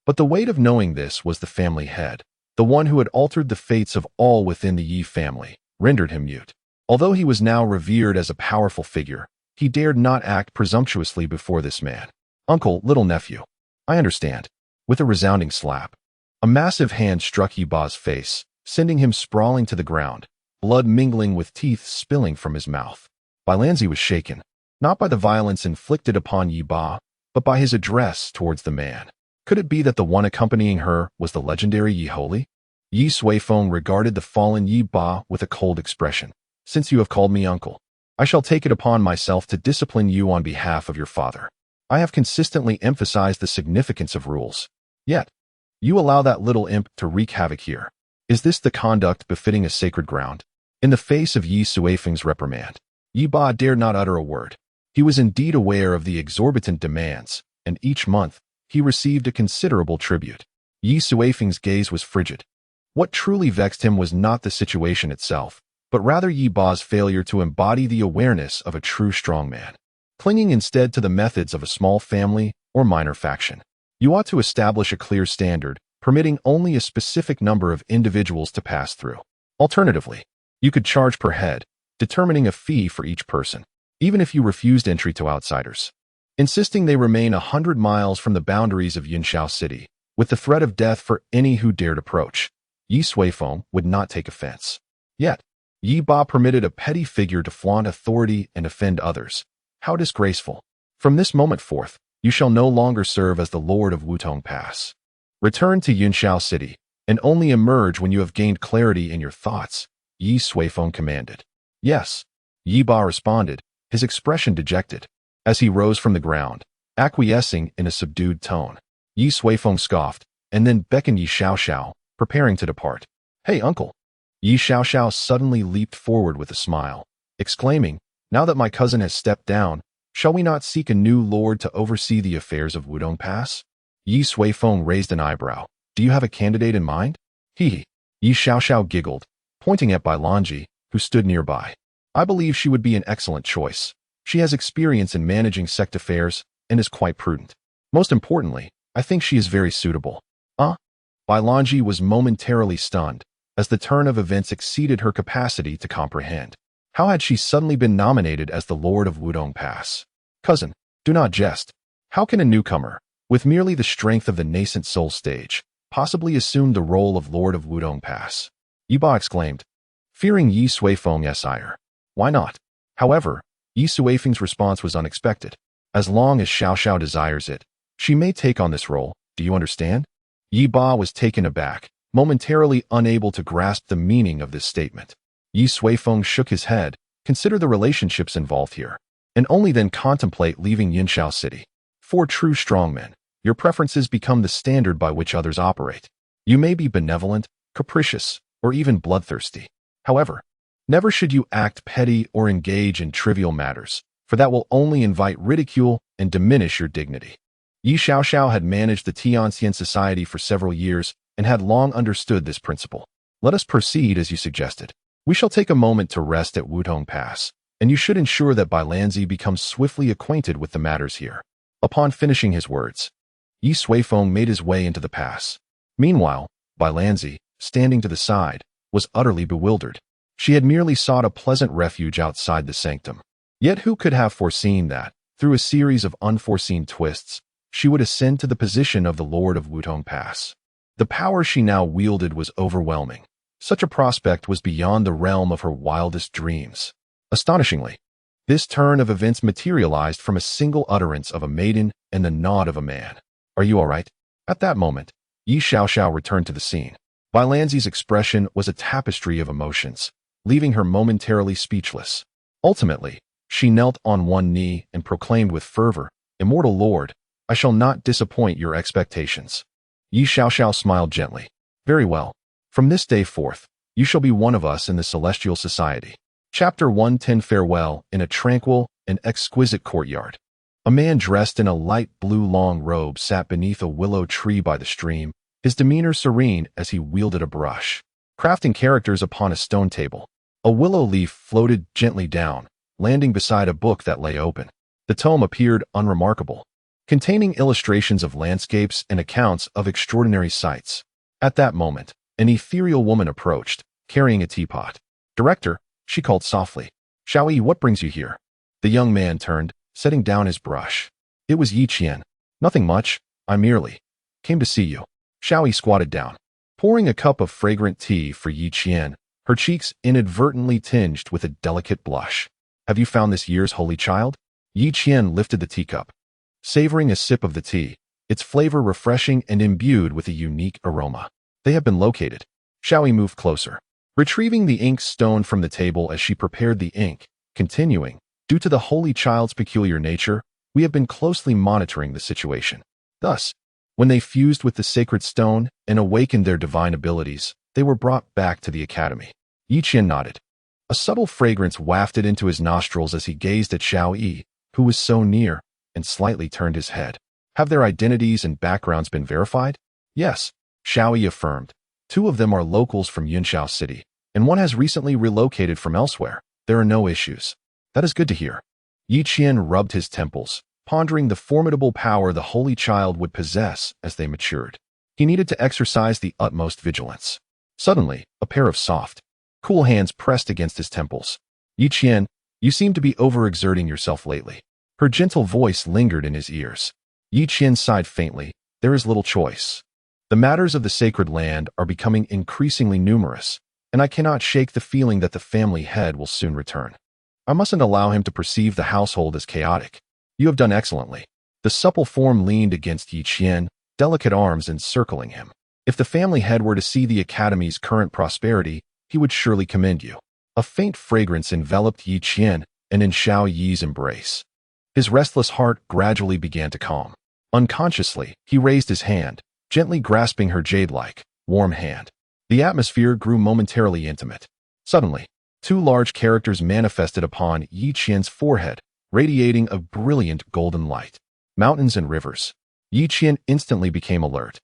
But the weight of knowing this was the family head, the one who had altered the fates of all within the Yi family, rendered him mute. Although he was now revered as a powerful figure, he dared not act presumptuously before this man. "Uncle, little nephew. I understand." With a resounding slap, a massive hand struck Yi Ba's face, sending him sprawling to the ground, blood mingling with teeth spilling from his mouth. Bailanzi was shaken, not by the violence inflicted upon Yi Ba, but by his address towards the man. Could it be that the one accompanying her was the legendary Yi Holy? Ye Suifeng regarded the fallen Yi Ba with a cold expression. "Since you have called me uncle, I shall take it upon myself to discipline you on behalf of your father. I have consistently emphasized the significance of rules. Yet, you allow that little imp to wreak havoc here. Is this the conduct befitting a sacred ground?" In the face of Ye Suifeng's reprimand, Yi Ba dared not utter a word. He was indeed aware of the exorbitant demands, and each month, he received a considerable tribute. Ye Suifeng's gaze was frigid. What truly vexed him was not the situation itself, but rather Yi Ba's failure to embody the awareness of a true strongman, clinging instead to the methods of a small family or minor faction. You ought to establish a clear standard, permitting only a specific number of individuals to pass through. Alternatively, you could charge per head, determining a fee for each person. even if you refused entry to outsiders, insisting they remain 100 miles from the boundaries of Yunxiao City, with the threat of death for any who dared approach. Ye Suifeng would not take offense. Yet, Ye Ba permitted a petty figure to flaunt authority and offend others. How disgraceful. From this moment forth, you shall no longer serve as the Lord of Wutong Pass. Return to Yunxiao City, and only emerge when you have gained clarity in your thoughts, Ye Suifeng commanded. Yes, Ye Ba responded, his expression dejected, as he rose from the ground, acquiescing in a subdued tone. Ye Suifeng scoffed, and then beckoned Ye Xiaoxiao, preparing to depart. Hey, uncle! Ye Xiaoxiao suddenly leaped forward with a smile, exclaiming, now that my cousin has stepped down, shall we not seek a new lord to oversee the affairs of Wudong Pass? Ye Suifeng raised an eyebrow. Do you have a candidate in mind? He. Ye Xiaoxiao giggled, pointing at Bailanji, who stood nearby. I believe she would be an excellent choice. She has experience in managing sect affairs and is quite prudent. Most importantly, I think she is very suitable. Bailanji was momentarily stunned, as the turn of events exceeded her capacity to comprehend. How had she suddenly been nominated as the Lord of Wudong Pass? Cousin, do not jest. How can a newcomer, with merely the strength of the nascent soul stage, possibly assume the role of Lord of Wudong Pass? Ye Ba exclaimed, fearing Ye Suifeng's ire. Why not? However, Ye Suifeng's response was unexpected. As long as Xiaoxiao desires it, she may take on this role, do you understand? Ye Ba was taken aback, momentarily unable to grasp the meaning of this statement. Ye Suifeng shook his head, consider the relationships involved here, and only then contemplate leaving Yunxiao City. For true strongmen, your preferences become the standard by which others operate. You may be benevolent, capricious, or even bloodthirsty. However, never should you act petty or engage in trivial matters, for that will only invite ridicule and diminish your dignity. Ye Xiaoxiao had managed the Tianxian society for several years and had long understood this principle. Let us proceed as you suggested. We shall take a moment to rest at Wudong Pass, and you should ensure that Bailanzi becomes swiftly acquainted with the matters here. Upon finishing his words, Ye Suifeng made his way into the pass. Meanwhile, Bailanzi, standing to the side, was utterly bewildered. She had merely sought a pleasant refuge outside the sanctum. Yet who could have foreseen that, through a series of unforeseen twists, she would ascend to the position of the Lord of Wudong Pass? The power she now wielded was overwhelming. Such a prospect was beyond the realm of her wildest dreams. Astonishingly, this turn of events materialized from a single utterance of a maiden and the nod of a man. Are you all right? At that moment, Ye Xiaoxiao returned to the scene. Bailanzi's expression was a tapestry of emotions, leaving her momentarily speechless. Ultimately, she knelt on one knee and proclaimed with fervor, Immortal Lord, I shall not disappoint your expectations. Ye Xiaoxiao smiled gently. Very well. From this day forth, you shall be one of us in the Celestial Society. Chapter 110 Farewell in a tranquil and exquisite courtyard. A man dressed in a light blue long robe sat beneath a willow tree by the stream, his demeanor serene as he wielded a brush, crafting characters upon a stone table. A willow leaf floated gently down, landing beside a book that lay open. The tome appeared unremarkable, containing illustrations of landscapes and accounts of extraordinary sights. At that moment, an ethereal woman approached, carrying a teapot. Director, she called softly. Xiaoyi, what brings you here? The young man turned, setting down his brush. It was Yi Qian. Nothing much, I merely came to see you. Xiaoyi squatted down, pouring a cup of fragrant tea for Yi Qian, her cheeks inadvertently tinged with a delicate blush. Have you found this year's holy child? Yi Qian lifted the teacup, savoring a sip of the tea, its flavor refreshing and imbued with a unique aroma. They have been located. Xiaoyi moved closer, retrieving the ink stone from the table as she prepared the ink, continuing, due to the holy child's peculiar nature, we have been closely monitoring the situation. Thus, when they fused with the sacred stone and awakened their divine abilities, they were brought back to the academy. Yi Qian nodded. A subtle fragrance wafted into his nostrils as he gazed at Xiaoyi, who was so near, and slightly turned his head. Have their identities and backgrounds been verified? Yes, Xiaoyi affirmed. 2 of them are locals from Yunxiao City, and one has recently relocated from elsewhere. There are no issues. That is good to hear. Yi Qian rubbed his temples, pondering the formidable power the holy child would possess as they matured. He needed to exercise the utmost vigilance. Suddenly, a pair of soft, cool hands pressed against his temples. Yi Qian, You seem to be overexerting yourself lately. Her gentle voice lingered in his ears. Yi Qian sighed faintly. There is little choice. The matters of the sacred land are becoming increasingly numerous, and I cannot shake the feeling that the family head will soon return. I mustn't allow him to perceive the household as chaotic. You have done excellently. The supple form leaned against Yi Qian, delicate arms encircling him. If the family head were to see the academy's current prosperity, he would surely commend you. A faint fragrance enveloped Yi Qian, and in Xiao Yi's embrace. His restless heart gradually began to calm. Unconsciously, he raised his hand, gently grasping her jade-like, warm hand. The atmosphere grew momentarily intimate. Suddenly, two large characters manifested upon Yi Qian's forehead, radiating a brilliant golden light. Mountains and rivers. Yi Qian instantly became alert.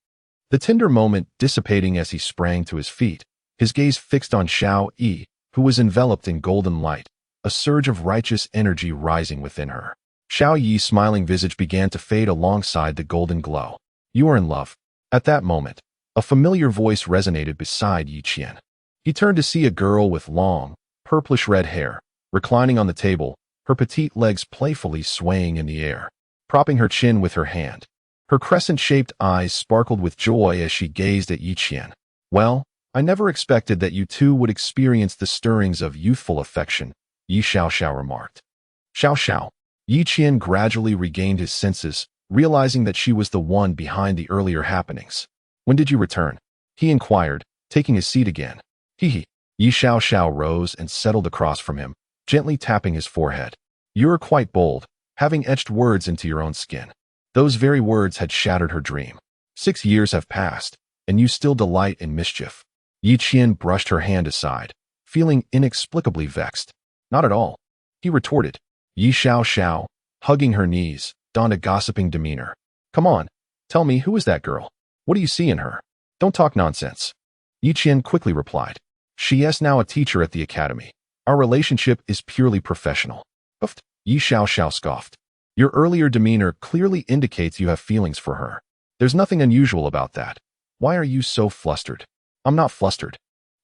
The tender moment dissipating as he sprang to his feet, his gaze fixed on Xiao Yi, who was enveloped in golden light, a surge of righteous energy rising within her. Xiao Yi's smiling visage began to fade alongside the golden glow. You are in love. At that moment, a familiar voice resonated beside Yi Qian. He turned to see a girl with long, purplish red hair, reclining on the table, her petite legs playfully swaying in the air, propping her chin with her hand. Her crescent-shaped eyes sparkled with joy as she gazed at Yi Qian. Well, I never expected that you two would experience the stirrings of youthful affection, Yi Xiao remarked. Xiao. Yi Qian gradually regained his senses, realizing that she was the one behind the earlier happenings. When did you return? He inquired, taking his seat again. Yi Xiao rose and settled across from him, gently tapping his forehead. You are quite bold, having etched words into your own skin. Those very words had shattered her dream. 6 years have passed, and you still delight in mischief. Yi Qian brushed her hand aside, feeling inexplicably vexed. Not at all, he retorted. Yi Xiao, hugging her knees, donned a gossiping demeanor. Come on, tell me, who is that girl? What do you see in her? Don't talk nonsense. Yi Qian quickly replied. She is now a teacher at the academy. Our relationship is purely professional. Uffed, Yi Xiao scoffed. Your earlier demeanor clearly indicates you have feelings for her. There's nothing unusual about that. Why are you so flustered? I'm not flustered.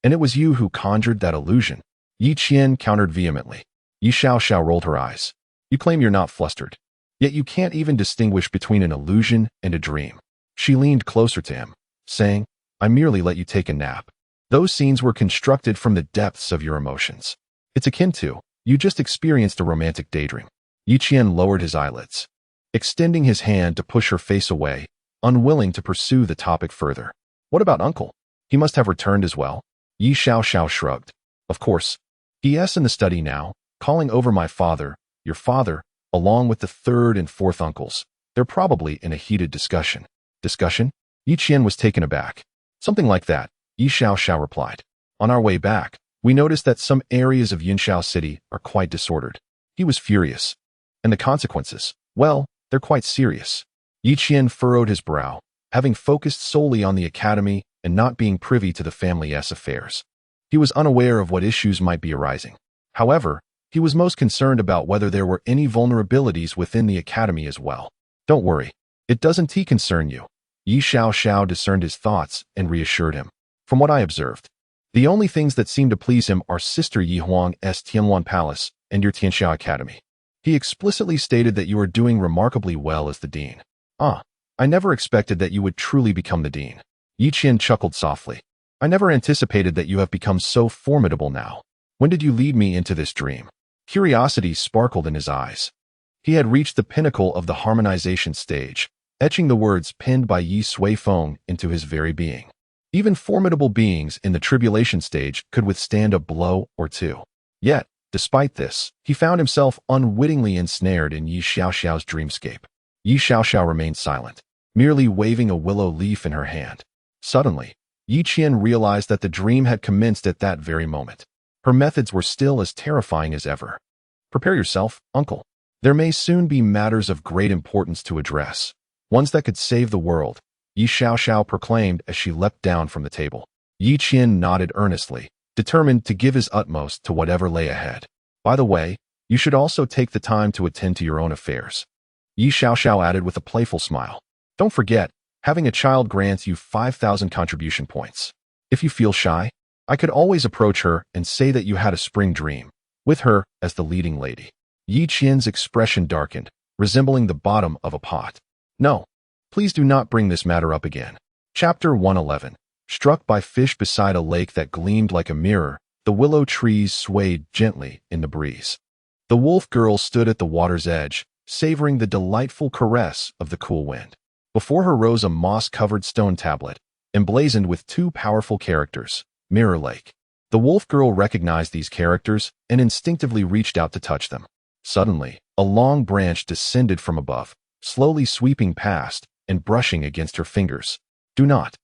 And it was you who conjured that illusion. Yi Qian countered vehemently. Yi Xiao rolled her eyes. You claim you're not flustered. Yet you can't even distinguish between an illusion and a dream. She leaned closer to him, saying, I merely let you take a nap. Those scenes were constructed from the depths of your emotions. It's akin to, you just experienced a romantic daydream. Yi Qian lowered his eyelids, extending his hand to push her face away, unwilling to pursue the topic further. What about uncle? He must have returned as well. Yi Xiao shrugged. Of course. He is in the study now, calling over my father, your father, along with the third and fourth uncles. They're probably in a heated discussion. Discussion? Yi Qian was taken aback. Something like that, Yi Xiao replied. On our way back, we noticed that some areas of Yunxiao city are quite disordered. He was furious. And the consequences? Well, they're quite serious. Yi Qian furrowed his brow, having focused solely on the academy and not being privy to the family's affairs. He was unaware of what issues might be arising. However, he was most concerned about whether there were any vulnerabilities within the academy as well. Don't worry. It doesn't concern you. Yi Xiao discerned his thoughts and reassured him. From what I observed, the only things that seem to please him are Sister Yi Huang's Tianluan Palace and your Tianxiao Academy. He explicitly stated that you are doing remarkably well as the dean. I never expected that you would truly become the dean. Yi Qian chuckled softly. I never anticipated that you have become so formidable now. When did you lead me into this dream? Curiosity sparkled in his eyes. He had reached the pinnacle of the harmonization stage, etching the words penned by Ye Suifeng into his very being. Even formidable beings in the tribulation stage could withstand a blow or two. Yet, despite this, he found himself unwittingly ensnared in Yi Xiao's dreamscape. Yi Xiao remained silent, merely waving a willow leaf in her hand. Suddenly, Yi Qian realized that the dream had commenced at that very moment. Her methods were still as terrifying as ever. Prepare yourself, uncle. There may soon be matters of great importance to address, ones that could save the world, Yi Xiao proclaimed as she leapt down from the table. Yi Qian nodded earnestly, determined to give his utmost to whatever lay ahead. By the way, you should also take the time to attend to your own affairs. Yi Xiao added with a playful smile. Don't forget, having a child grants you 5,000 contribution points. If you feel shy, I could always approach her and say that you had a spring dream. with her as the leading lady. Yi Qian's expression darkened, resembling the bottom of a pot. No, please do not bring this matter up again. Chapter 111. Struck by fish beside a lake that gleamed like a mirror, the willow trees swayed gently in the breeze. The wolf girl stood at the water's edge, savoring the delightful caress of the cool wind. Before her rose a moss-covered stone tablet, emblazoned with two powerful characters, Mirror Lake. The wolf girl recognized these characters and instinctively reached out to touch them. Suddenly, a long branch descended from above, slowly sweeping past and brushing against her fingers. Do not.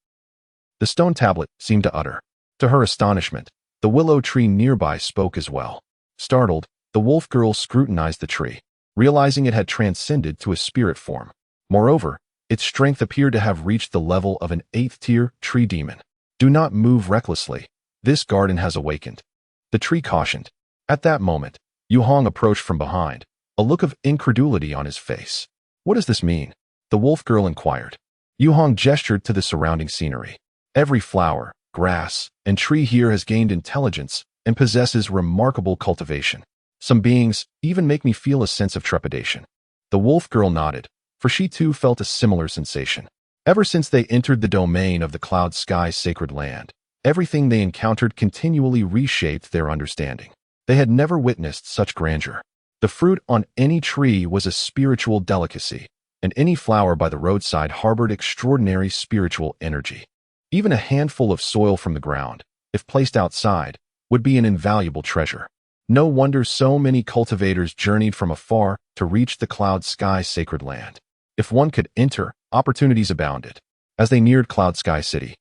The stone tablet seemed to utter. To her astonishment, the willow tree nearby spoke as well. Startled, the wolf girl scrutinized the tree, realizing it had transcended to a spirit form. Moreover, its strength appeared to have reached the level of an 8th-tier tree demon. Do not move recklessly. This garden has awakened. The tree cautioned. At that moment, Yu Hong approached from behind, a look of incredulity on his face. What does this mean? The wolf girl inquired. Yu Hong gestured to the surrounding scenery. Every flower, grass, and tree here has gained intelligence and possesses remarkable cultivation. Some beings even make me feel a sense of trepidation. The wolf girl nodded, for she too felt a similar sensation. Ever since they entered the domain of the cloud sky's sacred land, everything they encountered continually reshaped their understanding. They had never witnessed such grandeur. The fruit on any tree was a spiritual delicacy, and any flower by the roadside harbored extraordinary spiritual energy. Even a handful of soil from the ground, if placed outside, would be an invaluable treasure. No wonder so many cultivators journeyed from afar to reach the cloud sky's sacred land. If one could enter, opportunities abounded. As they neared Cloud Sky City,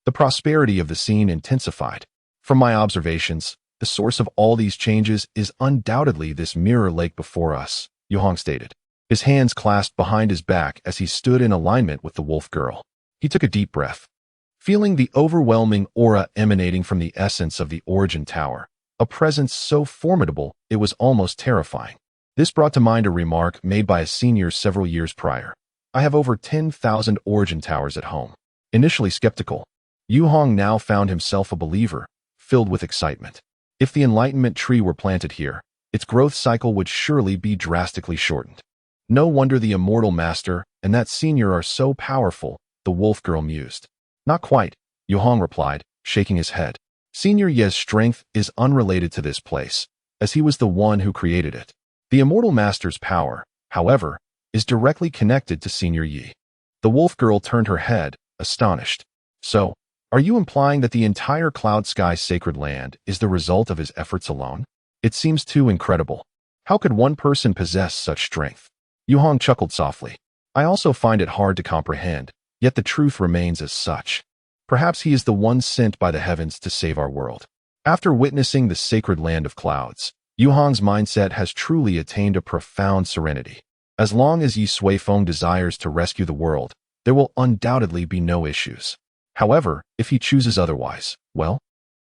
the prosperity of the scene intensified. From my observations, the source of all these changes is undoubtedly this mirror lake before us, Yu Hong stated, his hands clasped behind his back as he stood in alignment with the wolf girl. He took a deep breath. Feeling the overwhelming aura emanating from the essence of the Origin Tower, a presence so formidable it was almost terrifying. This brought to mind a remark made by a senior several years prior. I have over 10,000 Origin Towers at home. Initially skeptical, Yu Hong now found himself a believer, filled with excitement. If the Enlightenment tree were planted here, its growth cycle would surely be drastically shortened. No wonder the Immortal Master and that senior are so powerful, the wolf girl mused. Not quite, Yu Hong replied, shaking his head. Senior Ye's strength is unrelated to this place, as he was the one who created it. The Immortal Master's power, however, is directly connected to Senior Yi. The wolf girl turned her head, astonished. So, are you implying that the entire Cloud Sky sacred land is the result of his efforts alone? It seems too incredible. How could one person possess such strength? Yu Hong chuckled softly. I also find it hard to comprehend, yet the truth remains as such. Perhaps he is the one sent by the heavens to save our world. After witnessing the sacred land of clouds, Yu Hong's mindset has truly attained a profound serenity. As long as Ye Suifeng desires to rescue the world, there will undoubtedly be no issues. However, if he chooses otherwise, well,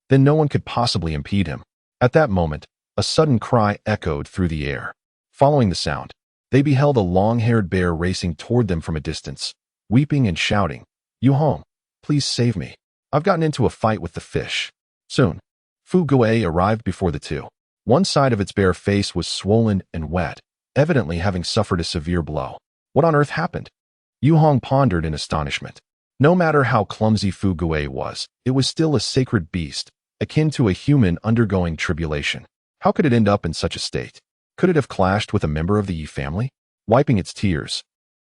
then no one could possibly impede him. At that moment, a sudden cry echoed through the air. Following the sound, they beheld a long-haired bear racing toward them from a distance, weeping and shouting, Yu Hong, please save me. I've gotten into a fight with the fish. Soon, Fu Gui arrived before the two. One side of its bare face was swollen and wet, evidently having suffered a severe blow. What on earth happened? Yu Hong pondered in astonishment. No matter how clumsy Fu Gui was, it was still a sacred beast, akin to a human undergoing tribulation. How could it end up in such a state? Could it have clashed with a member of the Yi family? Wiping its tears,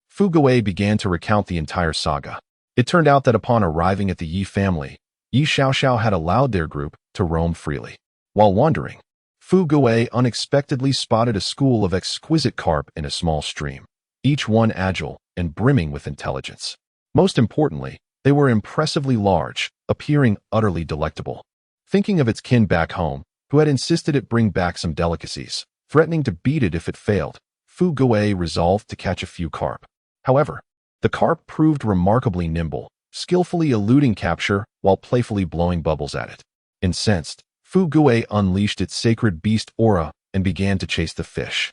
Fu Gui began to recount the entire saga. It turned out that upon arriving at the Yi family, Ye Suifeng had allowed their group to roam freely. While wandering, Fu Gui unexpectedly spotted a school of exquisite carp in a small stream, each one agile and brimming with intelligence. Most importantly, they were impressively large, appearing utterly delectable. Thinking of its kin back home, who had insisted it bring back some delicacies, threatening to beat it if it failed, Fu Gui resolved to catch a few carp. However, the carp proved remarkably nimble, skillfully eluding capture while playfully blowing bubbles at it. Incensed, Fu Gui unleashed its sacred beast aura and began to chase the fish.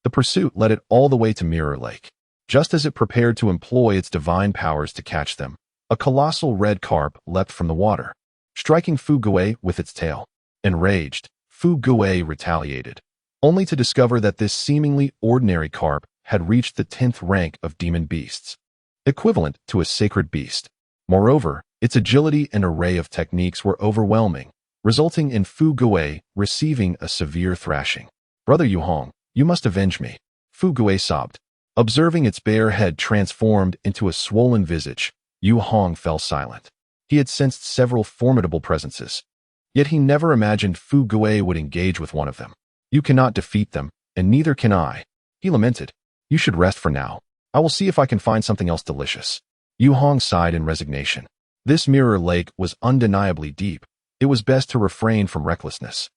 The pursuit led it all the way to Mirror Lake. Just as it prepared to employ its divine powers to catch them, a colossal red carp leapt from the water, striking Fu Gui with its tail. Enraged, Fu Gui retaliated, only to discover that this seemingly ordinary carp had reached the 10th rank of demon beasts, equivalent to a sacred beast. Moreover, its agility and array of techniques were overwhelming, resulting in Fu Gui receiving a severe thrashing. "Brother Yu Hong, you must avenge me," Fu Gui sobbed. Observing its bare head transformed into a swollen visage, Yu Hong fell silent. He had sensed several formidable presences, yet he never imagined Fu Gui would engage with one of them. "You cannot defeat them, and neither can I," he lamented. "You should rest for now. I will see if I can find something else delicious." Yu Hong sighed in resignation. This mirror lake was undeniably deep. It was best to refrain from recklessness.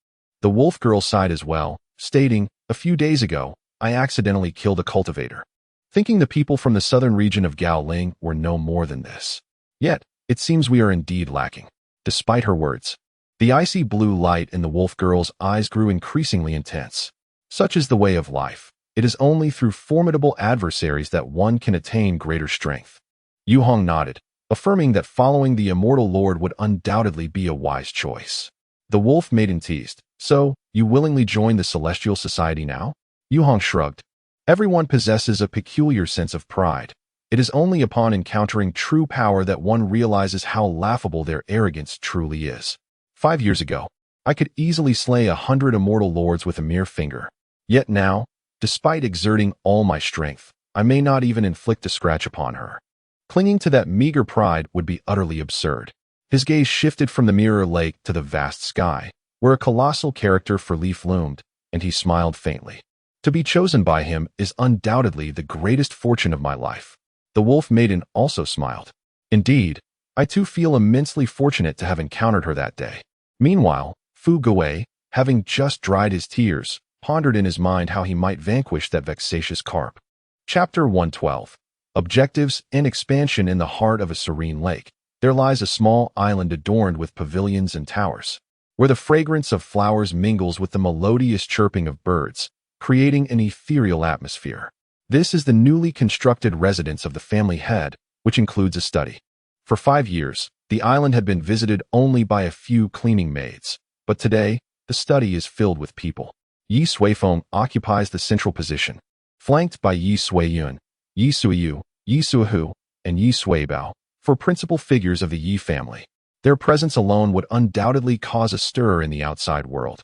The wolf girl sighed as well, stating, "A few days ago, I accidentally killed a cultivator, thinking the people from the southern region of Gaoling were no more than this. Yet, it seems we are indeed lacking." Despite her words, the icy blue light in the wolf girl's eyes grew increasingly intense. Such is the way of life. It is only through formidable adversaries that one can attain greater strength. Yu Hong nodded, affirming that following the immortal lord would undoubtedly be a wise choice. The wolf maiden teased, "So, you willingly join the celestial society now?" Yu Hong shrugged. Everyone possesses a peculiar sense of pride. It is only upon encountering true power that one realizes how laughable their arrogance truly is. 5 years ago, I could easily slay 100 immortal lords with a mere finger. Yet now, despite exerting all my strength, I may not even inflict a scratch upon her. Clinging to that meager pride would be utterly absurd. His gaze shifted from the mirror lake to the vast sky, where a colossal character for leaf loomed, and he smiled faintly. "To be chosen by him is undoubtedly the greatest fortune of my life." The wolf maiden also smiled. "Indeed, I too feel immensely fortunate to have encountered her that day." Meanwhile, Fu Gui, having just dried his tears, pondered in his mind how he might vanquish that vexatious carp. Chapter 112. Objectives and expansion. In the heart of a serene lake, there lies a small island adorned with pavilions and towers, where the fragrance of flowers mingles with the melodious chirping of birds, creating an ethereal atmosphere. This is the newly constructed residence of the family head, which includes a study. For 5 years, the island had been visited only by a few cleaning maids, but today, the study is filled with people. Ye Suifeng occupies the central position, flanked by Ye Suiyun, Ye Suiyu, Ye Suihu, and Ye Suibao, for principal figures of the Ye family. Their presence alone would undoubtedly cause a stir in the outside world,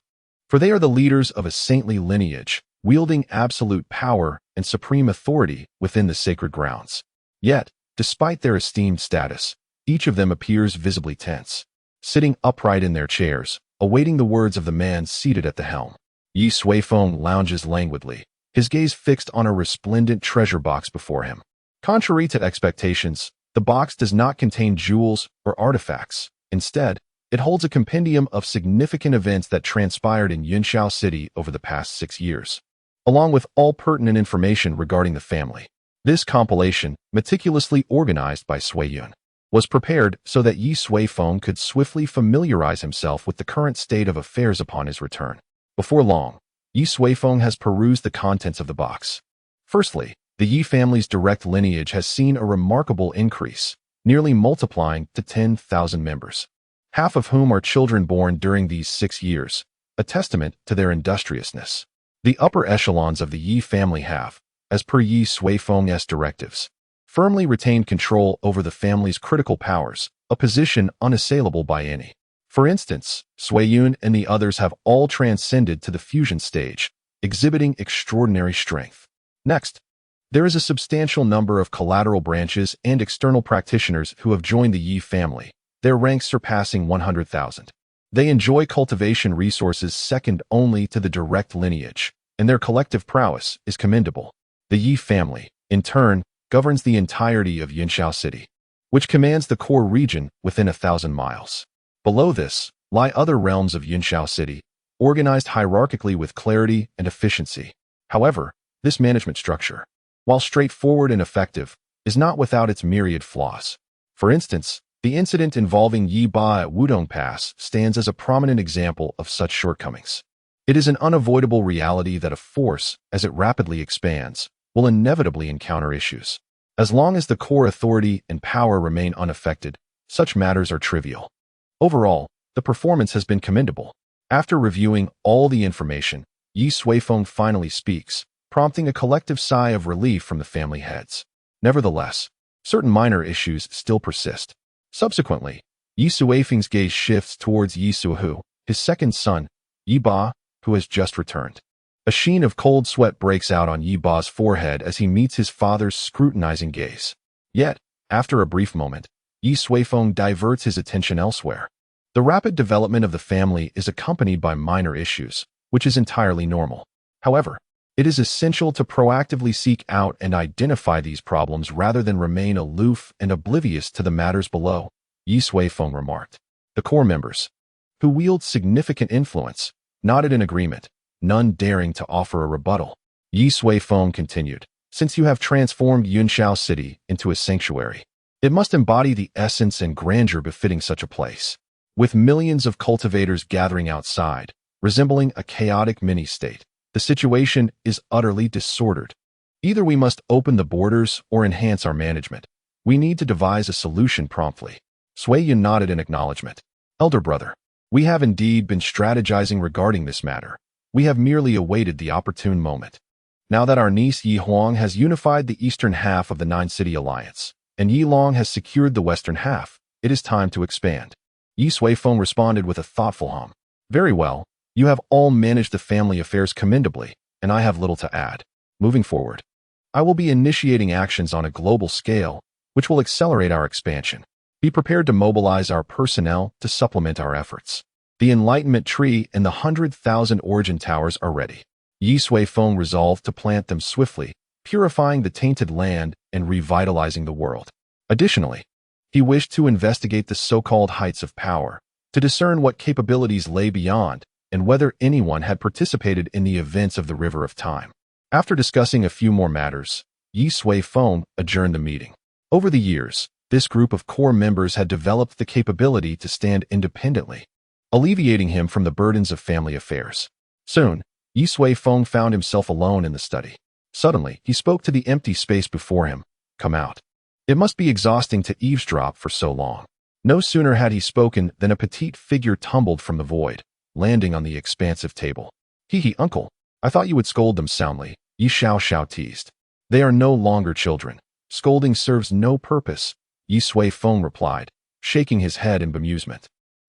for they are the leaders of a saintly lineage, wielding absolute power and supreme authority within the sacred grounds. Yet, despite their esteemed status, each of them appears visibly tense, sitting upright in their chairs, awaiting the words of the man seated at the helm. Ye Suifeng lounges languidly, his gaze fixed on a resplendent treasure box before him. Contrary to expectations, the box does not contain jewels or artifacts. Instead, it holds a compendium of significant events that transpired in Yunxiao City over the past 6 years, along with all pertinent information regarding the family. This compilation, meticulously organized by Suiyun, was prepared so that Ye Suifeng could swiftly familiarize himself with the current state of affairs upon his return. Before long, Ye Suifeng has perused the contents of the box. Firstly, the Ye family's direct lineage has seen a remarkable increase, nearly multiplying to 10,000 members, half of whom are children born during these 6 years, a testament to their industriousness. The upper echelons of the Ye family have, as per Ye Suifeng's directives, firmly retained control over the family's critical powers, a position unassailable by any. For instance, Suiyun and the others have all transcended to the fusion stage, exhibiting extraordinary strength. Next, there is a substantial number of collateral branches and external practitioners who have joined the Ye family, their ranks surpassing 100,000. They enjoy cultivation resources second only to the direct lineage, and their collective prowess is commendable. The Ye family, in turn, governs the entirety of Yunxiao City, which commands the core region within 1,000 miles. Below this lie other realms of Yunxiao City, organized hierarchically with clarity and efficiency. However, this management structure, while straightforward and effective, is not without its myriad flaws. For instance, the incident involving Yi Ba at Wudong Pass stands as a prominent example of such shortcomings. It is an unavoidable reality that a force, as it rapidly expands, will inevitably encounter issues. As long as the core authority and power remain unaffected, such matters are trivial. Overall, the performance has been commendable. After reviewing all the information, Ye Suifeng finally speaks, prompting a collective sigh of relief from the family heads. Nevertheless, certain minor issues still persist. Subsequently, Ye Suifeng's gaze shifts towards Ye Suihu, his second son, Ye Ba, who has just returned. A sheen of cold sweat breaks out on Ye Ba's forehead as he meets his father's scrutinizing gaze. Yet, after a brief moment, Ye Suifeng diverts his attention elsewhere. The rapid development of the family is accompanied by minor issues, which is entirely normal. However, it is essential to proactively seek out and identify these problems rather than remain aloof and oblivious to the matters below, Ye Suifeng remarked. The core members, who wield significant influence, nodded in agreement, none daring to offer a rebuttal. Ye Suifeng continued, since you have transformed Yunxiao City into a sanctuary, it must embody the essence and grandeur befitting such a place. With millions of cultivators gathering outside, resembling a chaotic mini-state, the situation is utterly disordered. Either we must open the borders or enhance our management. We need to devise a solution promptly. Sui Yun nodded in acknowledgement. Elder brother, we have indeed been strategizing regarding this matter. We have merely awaited the opportune moment. Now that our niece Yi Huang has unified the eastern half of the Nine-City Alliance, and Yi Long has secured the western half, it is time to expand. Ye Suifeng responded with a thoughtful hum. Very well, you have all managed the family affairs commendably, and I have little to add. Moving forward, I will be initiating actions on a global scale, which will accelerate our expansion. Be prepared to mobilize our personnel to supplement our efforts. The Enlightenment Tree and the 100,000 Origin Towers are ready. Ye Suifeng resolved to plant them swiftly, purifying the tainted land and revitalizing the world. Additionally, he wished to investigate the so-called heights of power, to discern what capabilities lay beyond, and whether anyone had participated in the events of the River of Time. After discussing a few more matters, Ye Suifeng adjourned the meeting. Over the years, this group of core members had developed the capability to stand independently, alleviating him from the burdens of family affairs. Soon, Ye Suifeng found himself alone in the study. Suddenly, he spoke to the empty space before him. Come out. It must be exhausting to eavesdrop for so long. No sooner had he spoken than a petite figure tumbled from the void, landing on the expansive table. Hee, uncle, I thought you would scold them soundly, Ye Xiao teased. They are no longer children. Scolding serves no purpose, Ye Suifeng replied, shaking his head in bemusement.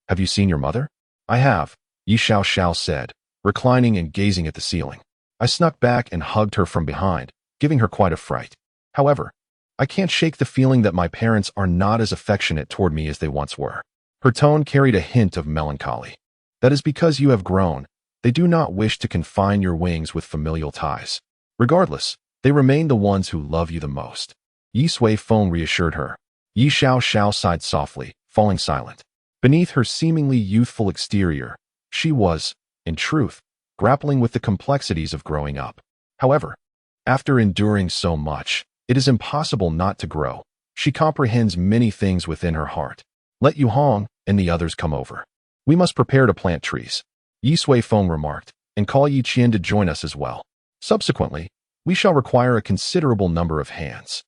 Have you seen your mother? I have, Ye Xiao said, reclining and gazing at the ceiling. I snuck back and hugged her from behind, giving her quite a fright. However, I can't shake the feeling that my parents are not as affectionate toward me as they once were. Her tone carried a hint of melancholy. That is because you have grown. They do not wish to confine your wings with familial ties. Regardless, they remain the ones who love you the most. Ye Suifeng reassured her. Ye Xiao sighed softly, falling silent. Beneath her seemingly youthful exterior, she was, in truth, grappling with the complexities of growing up. However, after enduring so much, it is impossible not to grow. She comprehends many things within her heart. Let Yu Hong and the others come over. We must prepare to plant trees, Ye Suifeng remarked, and call Yi Qian to join us as well. Subsequently, we shall require a considerable number of hands.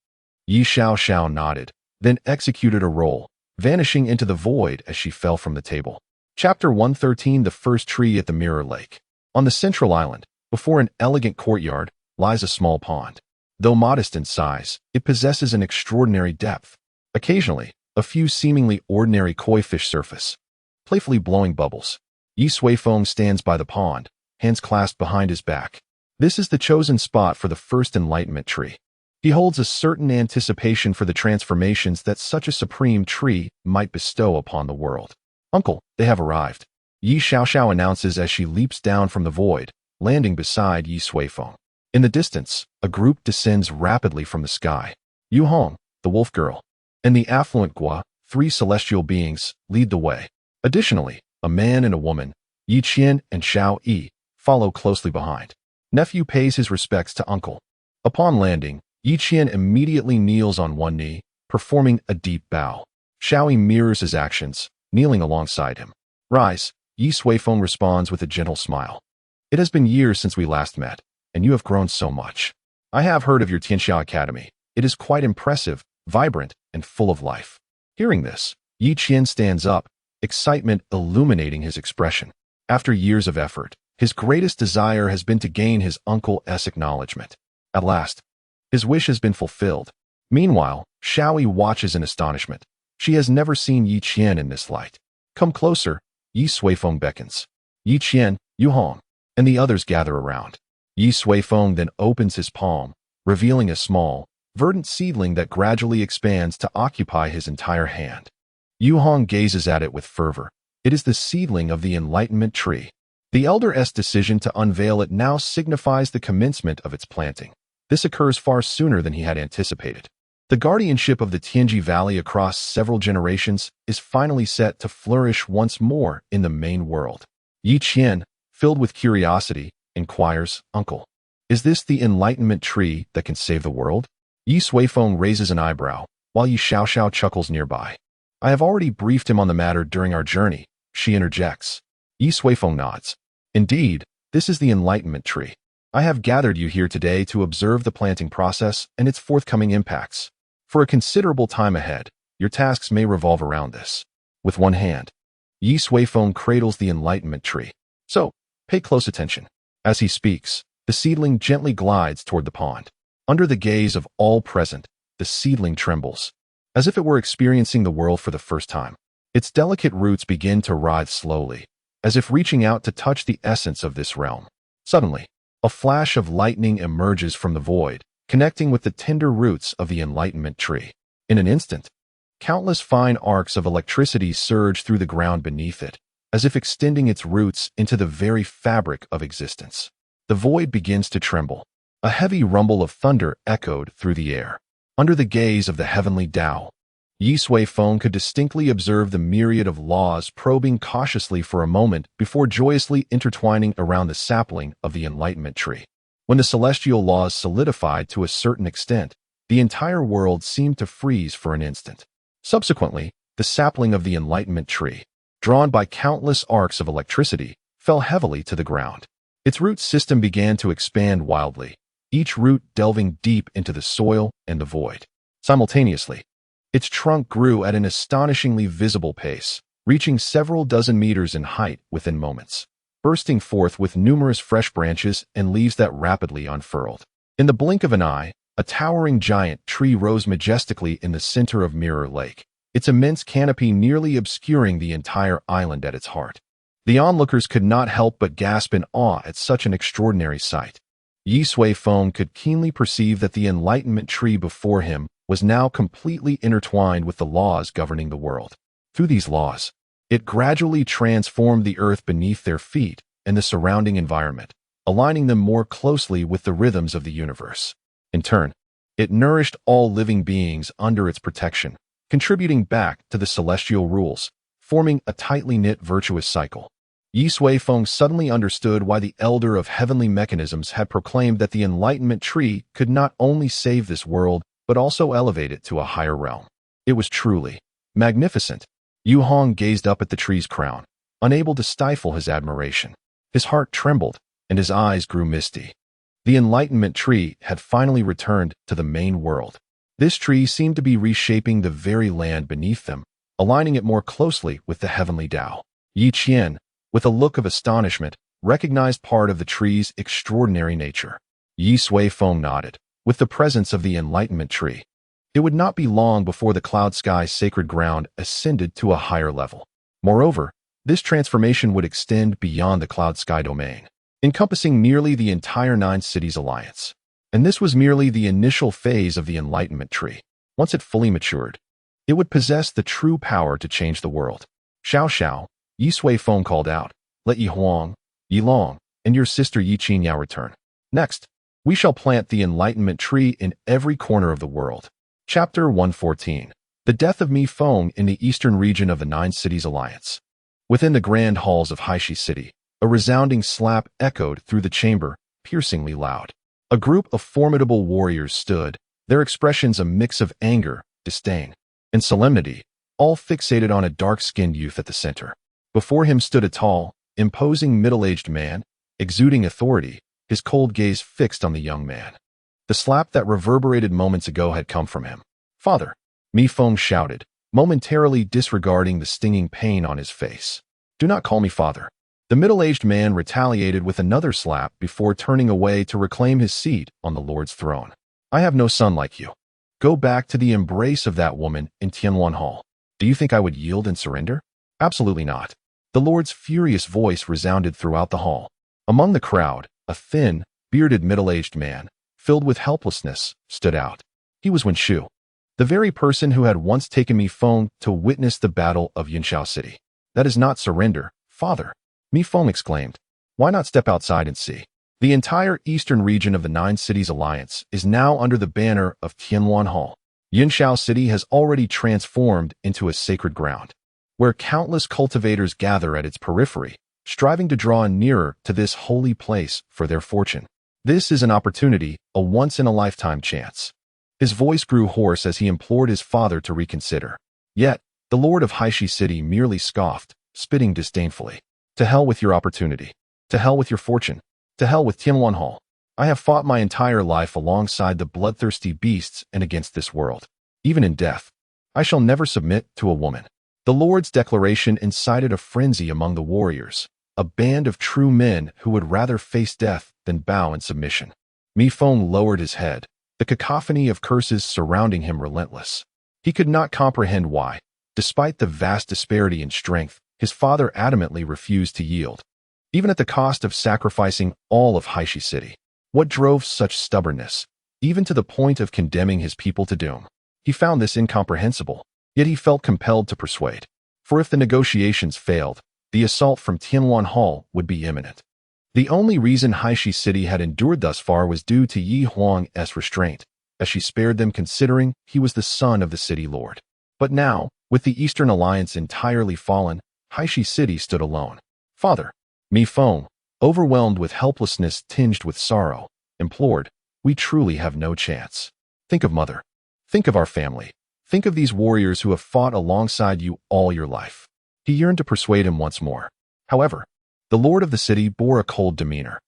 Ye Xiao nodded, then executed a roll, vanishing into the void as she fell from the table. Chapter 113. The First Tree at the Mirror Lake. On the central island, before an elegant courtyard, lies a small pond. Though modest in size, it possesses an extraordinary depth. Occasionally, a few seemingly ordinary koi fish surface, playfully blowing bubbles. Ye Suifeng stands by the pond, hands clasped behind his back. This is the chosen spot for the first enlightenment tree. He holds a certain anticipation for the transformations that such a supreme tree might bestow upon the world. Uncle, they have arrived, Ye Xiao announces as she leaps down from the void, landing beside Ye Suifeng. In the distance, a group descends rapidly from the sky. Yu Hong, the wolf girl, and the affluent Gua, 3 celestial beings, lead the way. Additionally, a man and a woman, Yi Qian and Xiao Yi, follow closely behind. Nephew pays his respects to uncle. Upon landing, Yi Qian immediately kneels on one knee, performing a deep bow. Xiao Yi mirrors his actions, kneeling alongside him. Rise, Ye Suifeng responds with a gentle smile. It has been years since we last met, and you have grown so much. I have heard of your Tianxia Academy. It is quite impressive, vibrant, and full of life. Hearing this, Yi Qian stands up, excitement illuminating his expression. After years of effort, his greatest desire has been to gain his uncle's acknowledgement. At last, his wish has been fulfilled. Meanwhile, Shaoyi watches in astonishment. She has never seen Yi Qian in this light. Come closer, Ye Suifeng beckons. Yi Qian, Yu Hong, and the others gather around. Ye Suifeng then opens his palm, revealing a small, verdant seedling that gradually expands to occupy his entire hand. Yu Hong gazes at it with fervor. It is the seedling of the enlightenment tree. The elder's decision to unveil it now signifies the commencement of its planting. This occurs far sooner than he had anticipated. The guardianship of the Tianji Valley across several generations is finally set to flourish once more in the main world. Yi Qian, filled with curiosity, inquires, "Uncle, is this the enlightenment tree that can save the world?" Ye Suifeng raises an eyebrow, while Yi Xiaoxiao chuckles nearby. "I have already briefed him on the matter during our journey," she interjects. Ye Suifeng nods. "Indeed, this is the enlightenment tree. I have gathered you here today to observe the planting process and its forthcoming impacts. For a considerable time ahead, your tasks may revolve around this." With one hand, Ye Suifeng cradles the enlightenment tree. "So, pay close attention." As he speaks, the seedling gently glides toward the pond. Under the gaze of all present, the seedling trembles, as if it were experiencing the world for the first time. Its delicate roots begin to writhe slowly, as if reaching out to touch the essence of this realm. Suddenly, a flash of lightning emerges from the void, connecting with the tender roots of the enlightenment tree. In an instant, countless fine arcs of electricity surge through the ground beneath it, as if extending its roots into the very fabric of existence. The void begins to tremble. A heavy rumble of thunder echoed through the air. Under the gaze of the heavenly Dao, Ye Suifeng could distinctly observe the myriad of laws probing cautiously for a moment before joyously intertwining around the sapling of the enlightenment tree. When the celestial laws solidified to a certain extent, the entire world seemed to freeze for an instant. Subsequently, the sapling of the enlightenment tree, drawn by countless arcs of electricity, fell heavily to the ground. Its root system began to expand wildly, each root delving deep into the soil and the void. Simultaneously, its trunk grew at an astonishingly visible pace, reaching several dozen meters in height within moments, bursting forth with numerous fresh branches and leaves that rapidly unfurled. In the blink of an eye, a towering giant tree rose majestically in the center of Mirror Lake, its immense canopy nearly obscuring the entire island at its heart. The onlookers could not help but gasp in awe at such an extraordinary sight. Ye Suifeng could keenly perceive that the enlightenment tree before him was now completely intertwined with the laws governing the world. Through these laws, it gradually transformed the earth beneath their feet and the surrounding environment, aligning them more closely with the rhythms of the universe. In turn, it nourished all living beings under its protection, contributing back to the celestial rules, forming a tightly knit virtuous cycle. Ye Suifeng suddenly understood why the Elder of Heavenly Mechanisms had proclaimed that the enlightenment tree could not only save this world, but also elevate it to a higher realm. It was truly magnificent. Yu Hong gazed up at the tree's crown, unable to stifle his admiration. His heart trembled, and his eyes grew misty. The enlightenment tree had finally returned to the main world. This tree seemed to be reshaping the very land beneath them, aligning it more closely with the heavenly Dao. Yi Qian, with a look of astonishment, recognized part of the tree's extraordinary nature. Ye Suifeng nodded. With the presence of the enlightenment tree, it would not be long before the cloud sky's sacred ground ascended to a higher level. Moreover, this transformation would extend beyond the cloud sky domain, encompassing nearly the entire 9 cities alliance. And this was merely the initial phase of the enlightenment tree. Once it fully matured, it would possess the true power to change the world. "Xiao Xiao," Ye Suifeng called out, "let Yi Huang, Yi Long, and your sister Yi Qinyao return. Next, we shall plant the enlightenment tree in every corner of the world." Chapter 114. The Death of Mi Feng in the eastern region of the 9 Cities Alliance. Within the grand halls of Haishi City, a resounding slap echoed through the chamber, piercingly loud. A group of formidable warriors stood, their expressions a mix of anger, disdain, and solemnity, all fixated on a dark-skinned youth at the center. Before him stood a tall, imposing middle-aged man, exuding authority, his cold gaze fixed on the young man. The slap that reverberated moments ago had come from him. "Father," Mi Feng shouted, momentarily disregarding the stinging pain on his face. "Do not call me father. The middle-aged man retaliated with another slap before turning away to reclaim his seat on the Lord's throne. I have no son like you. Go back to the embrace of that woman in Tianluan Hall. Do you think I would yield and surrender? Absolutely not. The Lord's furious voice resounded throughout the hall. Among the crowd, a thin, bearded middle-aged man, filled with helplessness, stood out. He was Yunxiao, the very person who had once taken Mi Feng to witness the battle of Yunxiao City. That is not surrender, father, Mi Feng exclaimed. Why not step outside and see? The entire eastern region of the Nine Cities Alliance is now under the banner of Tianluan Hall. Yunxiao City has already transformed into a sacred ground, where countless cultivators gather at its periphery, striving to draw nearer to this holy place for their fortune. This is an opportunity, a once-in-a-lifetime chance. His voice grew hoarse as he implored his father to reconsider. Yet, the Lord of Haishi City merely scoffed, spitting disdainfully. To hell with your opportunity. To hell with your fortune. To hell with Tianluan Hall. I have fought my entire life alongside the bloodthirsty beasts and against this world. Even in death, I shall never submit to a woman. The Lord's declaration incited a frenzy among the warriors, a band of true men who would rather face death than bow in submission. Mi Feng lowered his head, the cacophony of curses surrounding him relentless. He could not comprehend why, despite the vast disparity in strength, his father adamantly refused to yield, even at the cost of sacrificing all of Haishi City. What drove such stubbornness, even to the point of condemning his people to doom? He found this incomprehensible, yet he felt compelled to persuade. For if the negotiations failed, the assault from Tianluan Hall would be imminent. The only reason Haishi City had endured thus far was due to Yi Huang's restraint, as she spared them considering he was the son of the city lord. But now, with the Eastern Alliance entirely fallen, Haishi City stood alone. Father, Mi Feng, overwhelmed with helplessness tinged with sorrow, implored, we truly have no chance. Think of Mother. Think of our family. Think of these warriors who have fought alongside you all your life. He yearned to persuade him once more. However, the lord of the city bore a cold demeanor.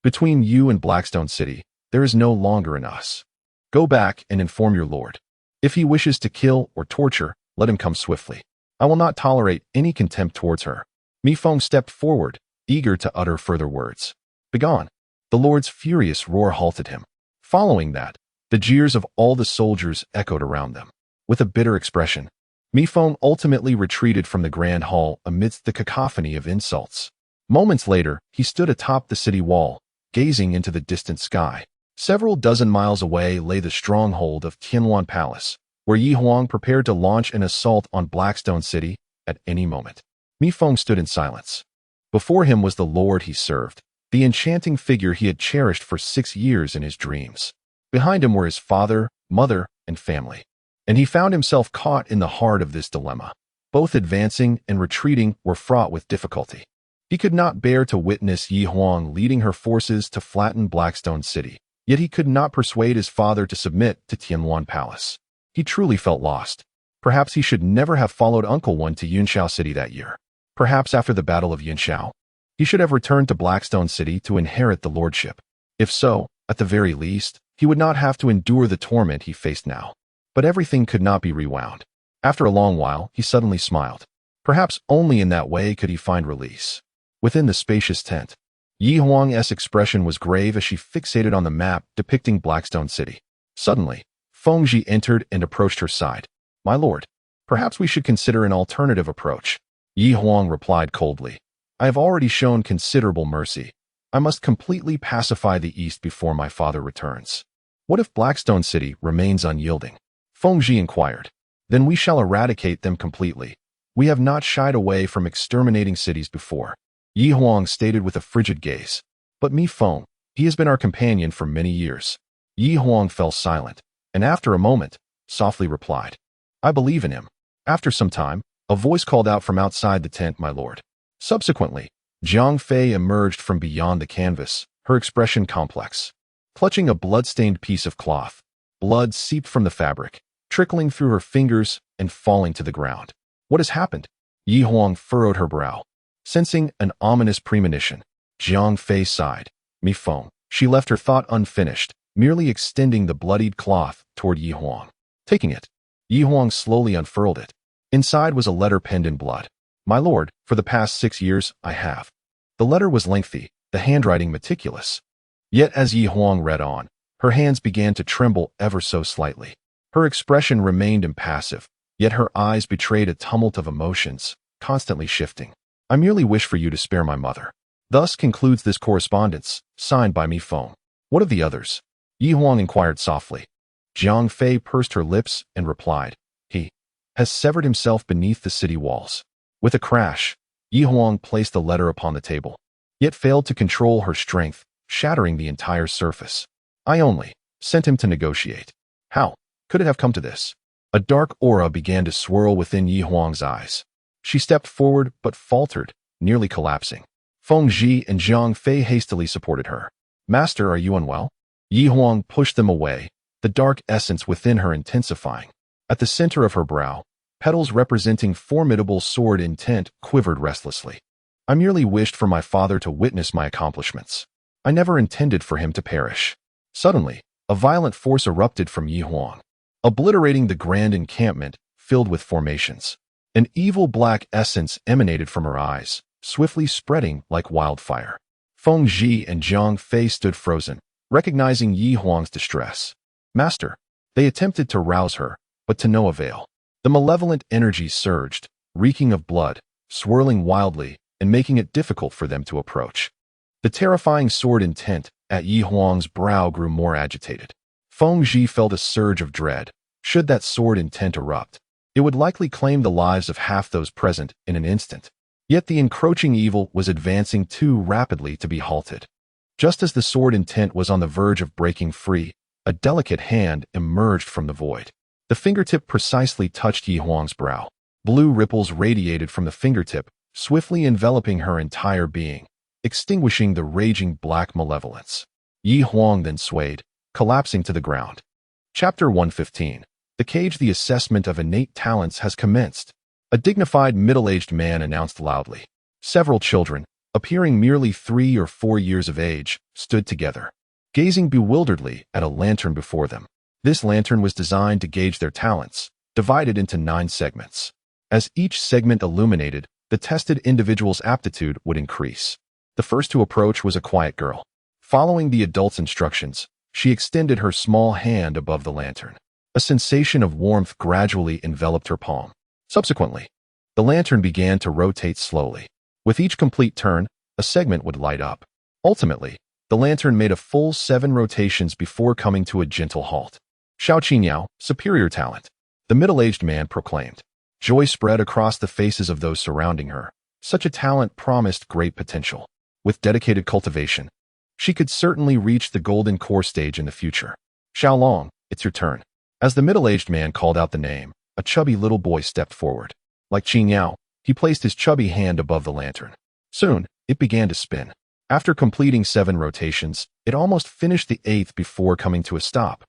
Between you and Blackstone City, there is no longer an us. Go back and inform your lord. If he wishes to kill or torture, let him come swiftly. I will not tolerate any contempt towards her. Mi Feng stepped forward, eager to utter further words. Begone! The lord's furious roar halted him. Following that, the jeers of all the soldiers echoed around them. With a bitter expression, Mi Feng ultimately retreated from the grand hall amidst the cacophony of insults. Moments later, he stood atop the city wall, gazing into the distant sky. Several dozen miles away lay the stronghold of Tianluan Palace, where Yi Huang prepared to launch an assault on Blackstone City at any moment. Mi Feng stood in silence. Before him was the lord he served, the enchanting figure he had cherished for 6 years in his dreams. Behind him were his father, mother, and family. And he found himself caught in the heart of this dilemma. Both advancing and retreating were fraught with difficulty. He could not bear to witness Yi Huang leading her forces to flatten Blackstone City, yet he could not persuade his father to submit to Tianluan Palace. He truly felt lost. Perhaps he should never have followed Uncle Wen to Yunxiao City that year. Perhaps after the Battle of Yunxiao, he should have returned to Blackstone City to inherit the lordship. If so, at the very least, he would not have to endure the torment he faced now. But everything could not be rewound. After a long while, he suddenly smiled. Perhaps only in that way could he find release. Within the spacious tent, Yi Huang's expression was grave as she fixated on the map depicting Blackstone City. Suddenly, Feng Zhi entered and approached her side. My lord, perhaps we should consider an alternative approach. Yi Huang replied coldly. I have already shown considerable mercy. I must completely pacify the East before my father returns. What if Blackstone City remains unyielding? Feng Zhi inquired. Then we shall eradicate them completely. We have not shied away from exterminating cities before. Yi Huang stated with a frigid gaze. But Mi Feng, he has been our companion for many years. Yi Huang fell silent, and after a moment, softly replied. I believe in him. After some time, a voice called out from outside the tent, my lord. Subsequently, Jiang Fei emerged from beyond the canvas, her expression complex. Clutching a blood-stained piece of cloth, blood seeped from the fabric, trickling through her fingers and falling to the ground. What has happened? Yi Huang furrowed her brow. Sensing an ominous premonition, Jiang Fei sighed. Mi Feng. She left her thought unfinished, merely extending the bloodied cloth toward Yi Huang. Taking it, Yi Huang slowly unfurled it. Inside was a letter penned in blood. My lord, for the past 6 years, I have. The letter was lengthy, the handwriting meticulous. Yet as Ye Huang read on, her hands began to tremble ever so slightly. Her expression remained impassive, yet her eyes betrayed a tumult of emotions, constantly shifting. I merely wish for you to spare my mother. Thus concludes this correspondence, signed by Mi Feng. What of the others? Ye Huang inquired softly. Jiang Fei pursed her lips and replied, He has severed himself beneath the city walls. With a crash, Ye Huang placed the letter upon the table, yet failed to control her strength, shattering the entire surface. I only sent him to negotiate. How could it have come to this? A dark aura began to swirl within Ye Huang's eyes. She stepped forward but faltered, nearly collapsing. Feng Zhi and Jiang Fei hastily supported her. Master, are you unwell? Ye Huang pushed them away, the dark essence within her intensifying. At the center of her brow, petals representing formidable sword intent quivered restlessly. I merely wished for my father to witness my accomplishments. I never intended for him to perish. Suddenly, a violent force erupted from Ye Huang, obliterating the grand encampment filled with formations. An evil black essence emanated from her eyes, swiftly spreading like wildfire. Feng Zhi and Jiang Fei stood frozen, recognizing Ye Huang's distress. Master, they attempted to rouse her, but to no avail. The malevolent energy surged, reeking of blood, swirling wildly, and making it difficult for them to approach. The terrifying sword intent at Ye Huang's brow grew more agitated. Feng Zhi felt a surge of dread. Should that sword intent erupt, it would likely claim the lives of half those present in an instant. Yet the encroaching evil was advancing too rapidly to be halted. Just as the sword intent was on the verge of breaking free, a delicate hand emerged from the void. The fingertip precisely touched Ye Huang's brow. Blue ripples radiated from the fingertip, swiftly enveloping her entire being, extinguishing the raging black malevolence. Ye Huang then swayed, collapsing to the ground. Chapter 115. The Cage. The assessment of innate talents has commenced. A dignified middle-aged man announced loudly. Several children, appearing merely 3 or 4 years of age, stood together, gazing bewilderedly at a lantern before them. This lantern was designed to gauge their talents, divided into 9 segments. As each segment illuminated, the tested individual's aptitude would increase. The first to approach was a quiet girl. Following the adult's instructions, she extended her small hand above the lantern. A sensation of warmth gradually enveloped her palm. Subsequently, the lantern began to rotate slowly. With each complete turn, a segment would light up. Ultimately, the lantern made a full 7 rotations before coming to a gentle halt. Xiao Qingyao, superior talent, the middle-aged man proclaimed. Joy spread across the faces of those surrounding her. Such a talent promised great potential. With dedicated cultivation, she could certainly reach the golden core stage in the future. Xiao Long, it's your turn. As the middle-aged man called out the name, a chubby little boy stepped forward. Like Qingyao, he placed his chubby hand above the lantern. Soon, it began to spin. After completing 7 rotations, it almost finished the 8th before coming to a stop.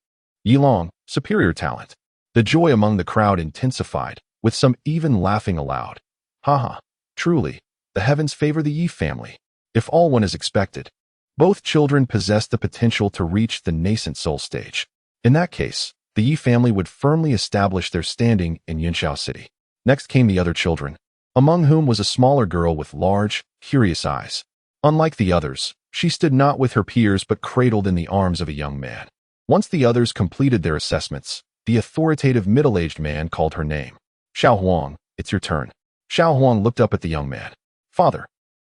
Yi Long, superior talent. The joy among the crowd intensified, with some even laughing aloud. Haha, truly, the heavens favor the Yi family. If all went as expected, both children possessed the potential to reach the nascent soul stage. In that case, the Yi family would firmly establish their standing in Yunxiao City. Next came the other children, among whom was a smaller girl with large, curious eyes. Unlike the others, she stood not with her peers but cradled in the arms of a young man. Once the others completed their assessments, the authoritative middle-aged man called her name. Xiao Huang, it's your turn. Xiao Huang looked up at the young man. Father,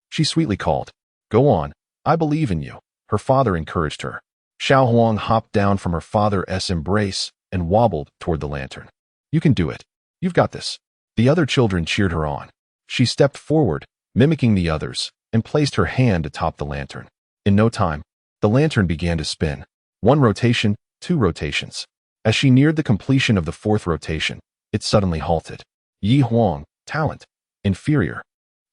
she sweetly called. Go on, I believe in you, her father encouraged her. Xiao Huang hopped down from her father's embrace and wobbled toward the lantern. You can do it. You've got this. The other children cheered her on. She stepped forward, mimicking the others, and placed her hand atop the lantern. In no time, the lantern began to spin. 1 rotation, 2 rotations. As she neared the completion of the 4th rotation, it suddenly halted. Yi Huang, talent, inferior.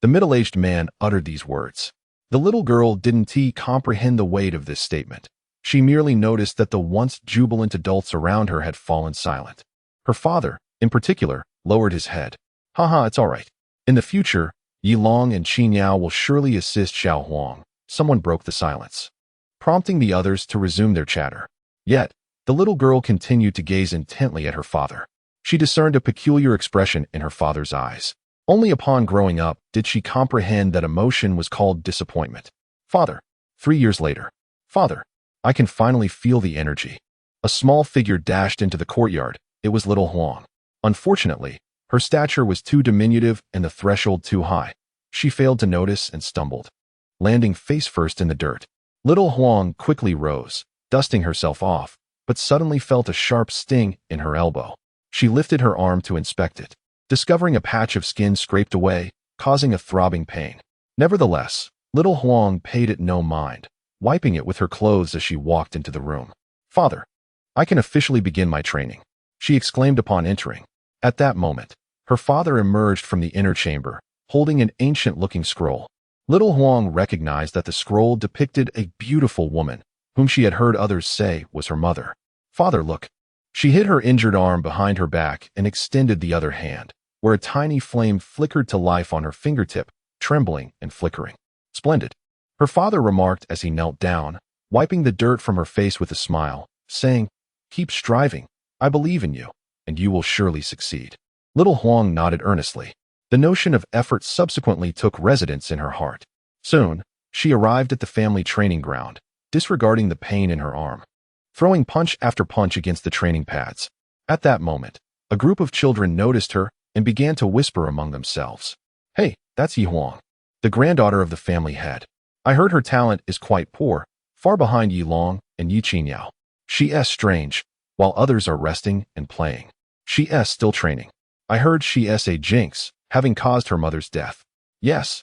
The middle-aged man uttered these words. The little girl didn't comprehend the weight of this statement. She merely noticed that the once jubilant adults around her had fallen silent. Her father, in particular, lowered his head. Haha, it's all right. In the future, Yi Long and Qingyao will surely assist Xiao Huang. Someone broke the silence, prompting the others to resume their chatter. Yet, the little girl continued to gaze intently at her father. She discerned a peculiar expression in her father's eyes. Only upon growing up did she comprehend that emotion was called disappointment. Father. 3 years later. Father. I can finally feel the energy. A small figure dashed into the courtyard. It was little Huang. Unfortunately, her stature was too diminutive and the threshold too high. She failed to notice and stumbled, landing face first in the dirt. Little Huang quickly rose, dusting herself off, but suddenly felt a sharp sting in her elbow. She lifted her arm to inspect it, discovering a patch of skin scraped away, causing a throbbing pain. Nevertheless, little Huang paid it no mind, wiping it with her clothes as she walked into the room. Father, I can officially begin my training, she exclaimed upon entering. At that moment, her father emerged from the inner chamber, holding an ancient-looking scroll. Little Huang recognized that the scroll depicted a beautiful woman, whom she had heard others say was her mother. Father, look. She hid her injured arm behind her back and extended the other hand, where a tiny flame flickered to life on her fingertip, trembling and flickering. Splendid, her father remarked as he knelt down, wiping the dirt from her face with a smile, saying, Keep striving. I believe in you, and you will surely succeed. Little Huang nodded earnestly. The notion of effort subsequently took residence in her heart. Soon, she arrived at the family training ground, disregarding the pain in her arm, throwing punch after punch against the training pads. At that moment, a group of children noticed her and began to whisper among themselves. Hey, that's Ye Huang, the granddaughter of the family head. I heard her talent is quite poor, far behind Ye Long and Ye Qingyao. She's strange, while others are resting and playing. She's still training. I heard she's a jinx, having caused her mother's death. Yes,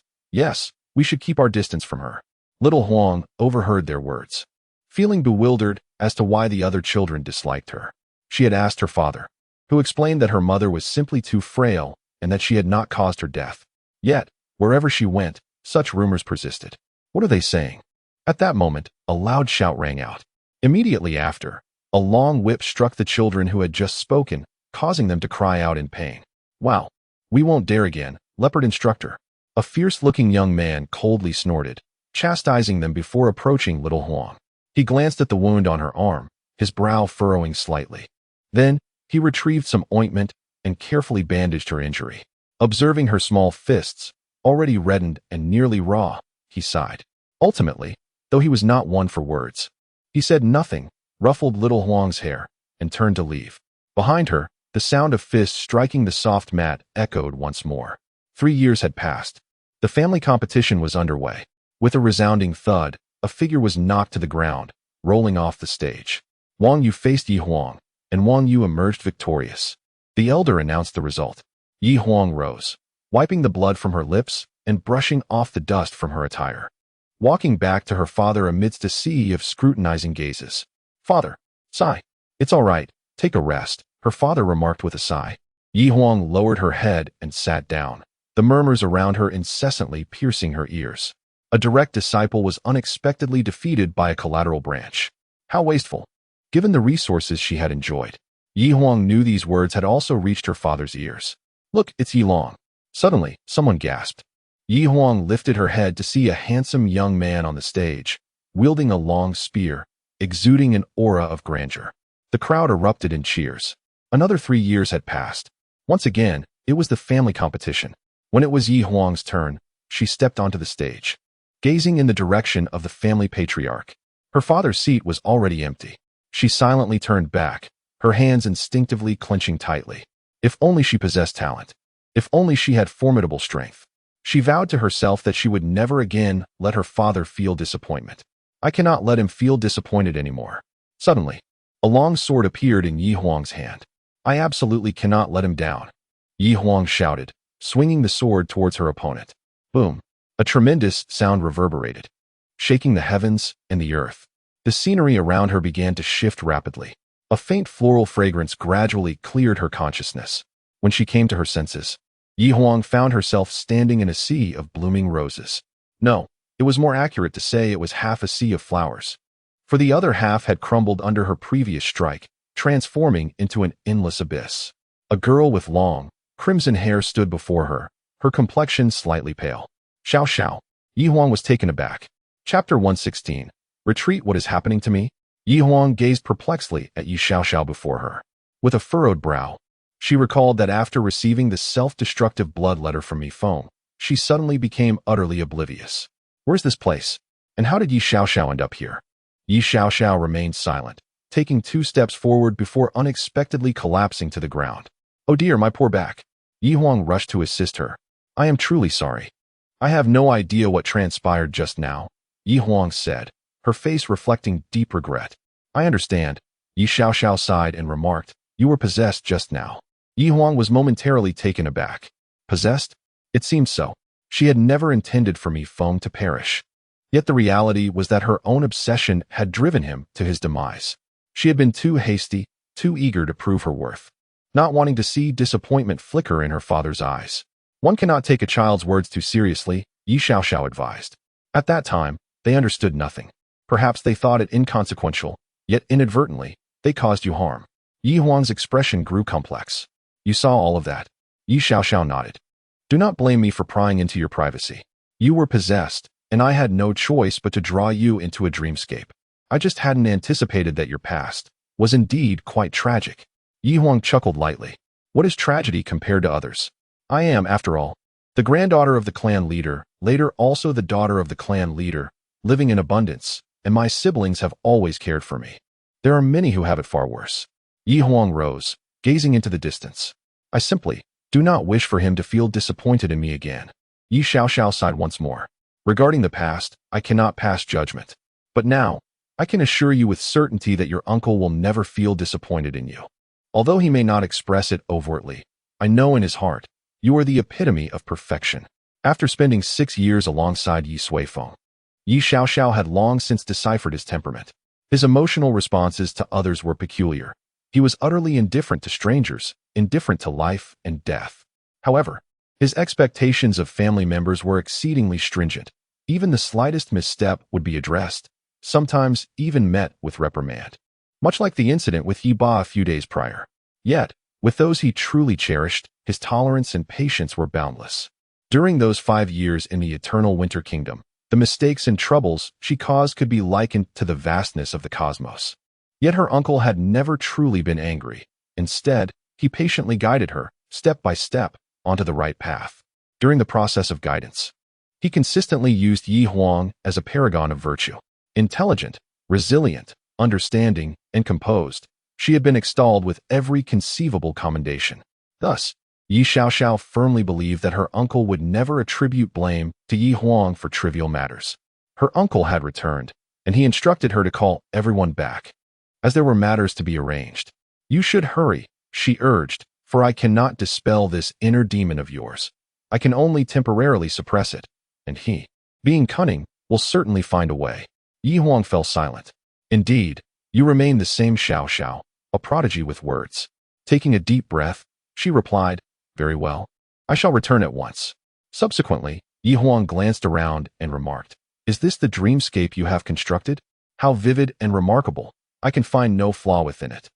we should keep our distance from her. Little Huang overheard their words. Feeling bewildered as to why the other children disliked her, she had asked her father, who explained that her mother was simply too frail and that she had not caused her death. Yet, wherever she went, such rumors persisted. What are they saying? At that moment, a loud shout rang out. Immediately after, a long whip struck the children who had just spoken, causing them to cry out in pain. Wow, we won't dare again, leopard instructor. A fierce-looking young man coldly snorted, chastising them before approaching little Huang. He glanced at the wound on her arm, his brow furrowing slightly. Then, he retrieved some ointment and carefully bandaged her injury. Observing her small fists, already reddened and nearly raw, he sighed. Ultimately, though he was not one for words, he said nothing, ruffled little Huang's hair, and turned to leave. Behind her, the sound of fists striking the soft mat echoed once more. 3 years had passed. The family competition was underway. With a resounding thud, a figure was knocked to the ground, rolling off the stage. Wang Yu faced Ye Huang, and Wang Yu emerged victorious. The elder announced the result. Ye Huang rose, wiping the blood from her lips and brushing off the dust from her attire. Walking back to her father amidst a sea of scrutinizing gazes. Father, sigh. It's all right, take a rest, her father remarked with a sigh. Ye Huang lowered her head and sat down, the murmurs around her incessantly piercing her ears. A direct disciple was unexpectedly defeated by a collateral branch. How wasteful, given the resources she had enjoyed. Ye Huang knew these words had also reached her father's ears. Look, it's Ye Long. Suddenly, someone gasped. Ye Huang lifted her head to see a handsome young man on the stage, wielding a long spear, exuding an aura of grandeur. The crowd erupted in cheers. Another 3 years had passed. Once again, it was the family competition. When it was Ye Huang's turn, she stepped onto the stage, gazing in the direction of the family patriarch. Her father's seat was already empty. She silently turned back, her hands instinctively clenching tightly. If only she possessed talent. If only she had formidable strength. She vowed to herself that she would never again let her father feel disappointment. I cannot let him feel disappointed anymore. Suddenly, a long sword appeared in Ye Huang's hand. I absolutely cannot let him down, Ye Huang shouted, swinging the sword towards her opponent. Boom. A tremendous sound reverberated, shaking the heavens and the earth. The scenery around her began to shift rapidly. A faint floral fragrance gradually cleared her consciousness. When she came to her senses, Ye Huang found herself standing in a sea of blooming roses. No, it was more accurate to say it was half a sea of flowers, for the other half had crumbled under her previous strike, transforming into an endless abyss. A girl with long, crimson hair stood before her, her complexion slightly pale. Xiao Xiao. Ye Huang was taken aback. Chapter 116. Retreat. What is happening to me? Ye Huang gazed perplexedly at Ye Xiao Xiao before her. With a furrowed brow, She recalled that after receiving the self-destructive blood letter from Ye Suifeng, she suddenly became utterly oblivious. Where's this place? And how did Ye Suifeng end up here? Ye Suifeng remained silent, taking 2 steps forward before unexpectedly collapsing to the ground. Oh dear, my poor back. Ye Huang rushed to assist her. I am truly sorry. I have no idea what transpired just now, Ye Huang said, her face reflecting deep regret. I understand. Ye Suifeng sighed and remarked, you were possessed just now. Ye Huang was momentarily taken aback. Possessed? It seemed so. She had never intended for Ye Suifeng to perish. Yet the reality was that her own obsession had driven him to his demise. She had been too hasty, too eager to prove her worth, not wanting to see disappointment flicker in her father's eyes. One cannot take a child's words too seriously, Ye Suifeng advised. At that time, they understood nothing. Perhaps they thought it inconsequential, yet inadvertently, they caused you harm. Ye Huang's expression grew complex. You saw all of that. Ye Suifeng nodded. Do not blame me for prying into your privacy. You were possessed, and I had no choice but to draw you into a dreamscape. I just hadn't anticipated that your past was indeed quite tragic. Ye Huang chuckled lightly. What is tragedy compared to others? I am, after all, the granddaughter of the clan leader, later also the daughter of the clan leader, living in abundance, and my siblings have always cared for me. There are many who have it far worse. Ye Huang rose, gazing into the distance. I simply do not wish for him to feel disappointed in me again. Ye Suifeng sighed once more. Regarding the past, I cannot pass judgment. But now, I can assure you with certainty that your uncle will never feel disappointed in you. Although he may not express it overtly, I know in his heart, you are the epitome of perfection. After spending 6 years alongside Ye Suifeng, Ye Suifeng had long since deciphered his temperament. His emotional responses to others were peculiar. He was utterly indifferent to strangers, indifferent to life and death. However, his expectations of family members were exceedingly stringent. Even the slightest misstep would be addressed, sometimes even met with reprimand. Much like the incident with Ye Ba a few days prior. Yet, with those he truly cherished, his tolerance and patience were boundless. During those 5 years in the eternal Winter Kingdom, the mistakes and troubles she caused could be likened to the vastness of the cosmos. Yet her uncle had never truly been angry. Instead, he patiently guided her, step by step, onto the right path. During the process of guidance, he consistently used Ye Huang as a paragon of virtue. Intelligent, resilient, understanding, and composed, she had been extolled with every conceivable commendation. Thus, Ye Suifeng firmly believed that her uncle would never attribute blame to Ye Huang for trivial matters. Her uncle had returned, and he instructed her to call everyone back, as there were matters to be arranged. You should hurry, she urged, for I cannot dispel this inner demon of yours. I can only temporarily suppress it, and he, being cunning, will certainly find a way. Ye Huang fell silent. Indeed, you remain the same Suifeng, a prodigy with words. Taking a deep breath, she replied, very well. I shall return at once. Subsequently, Ye Huang glanced around and remarked, is this the dreamscape you have constructed? How vivid and remarkable. I can find no flaw within it.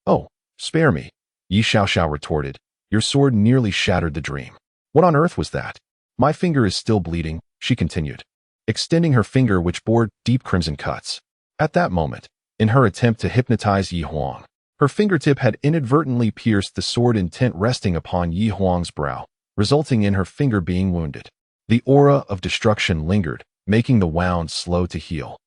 Oh, spare me, Ye Suifeng retorted. Your sword nearly shattered the dream. What on earth was that? My finger is still bleeding, she continued, extending her finger which bore deep crimson cuts. At that moment, in her attempt to hypnotize Ye Huang, her fingertip had inadvertently pierced the sword intent resting upon Ye Huang's brow, resulting in her finger being wounded. The aura of destruction lingered, making the wound slow to heal.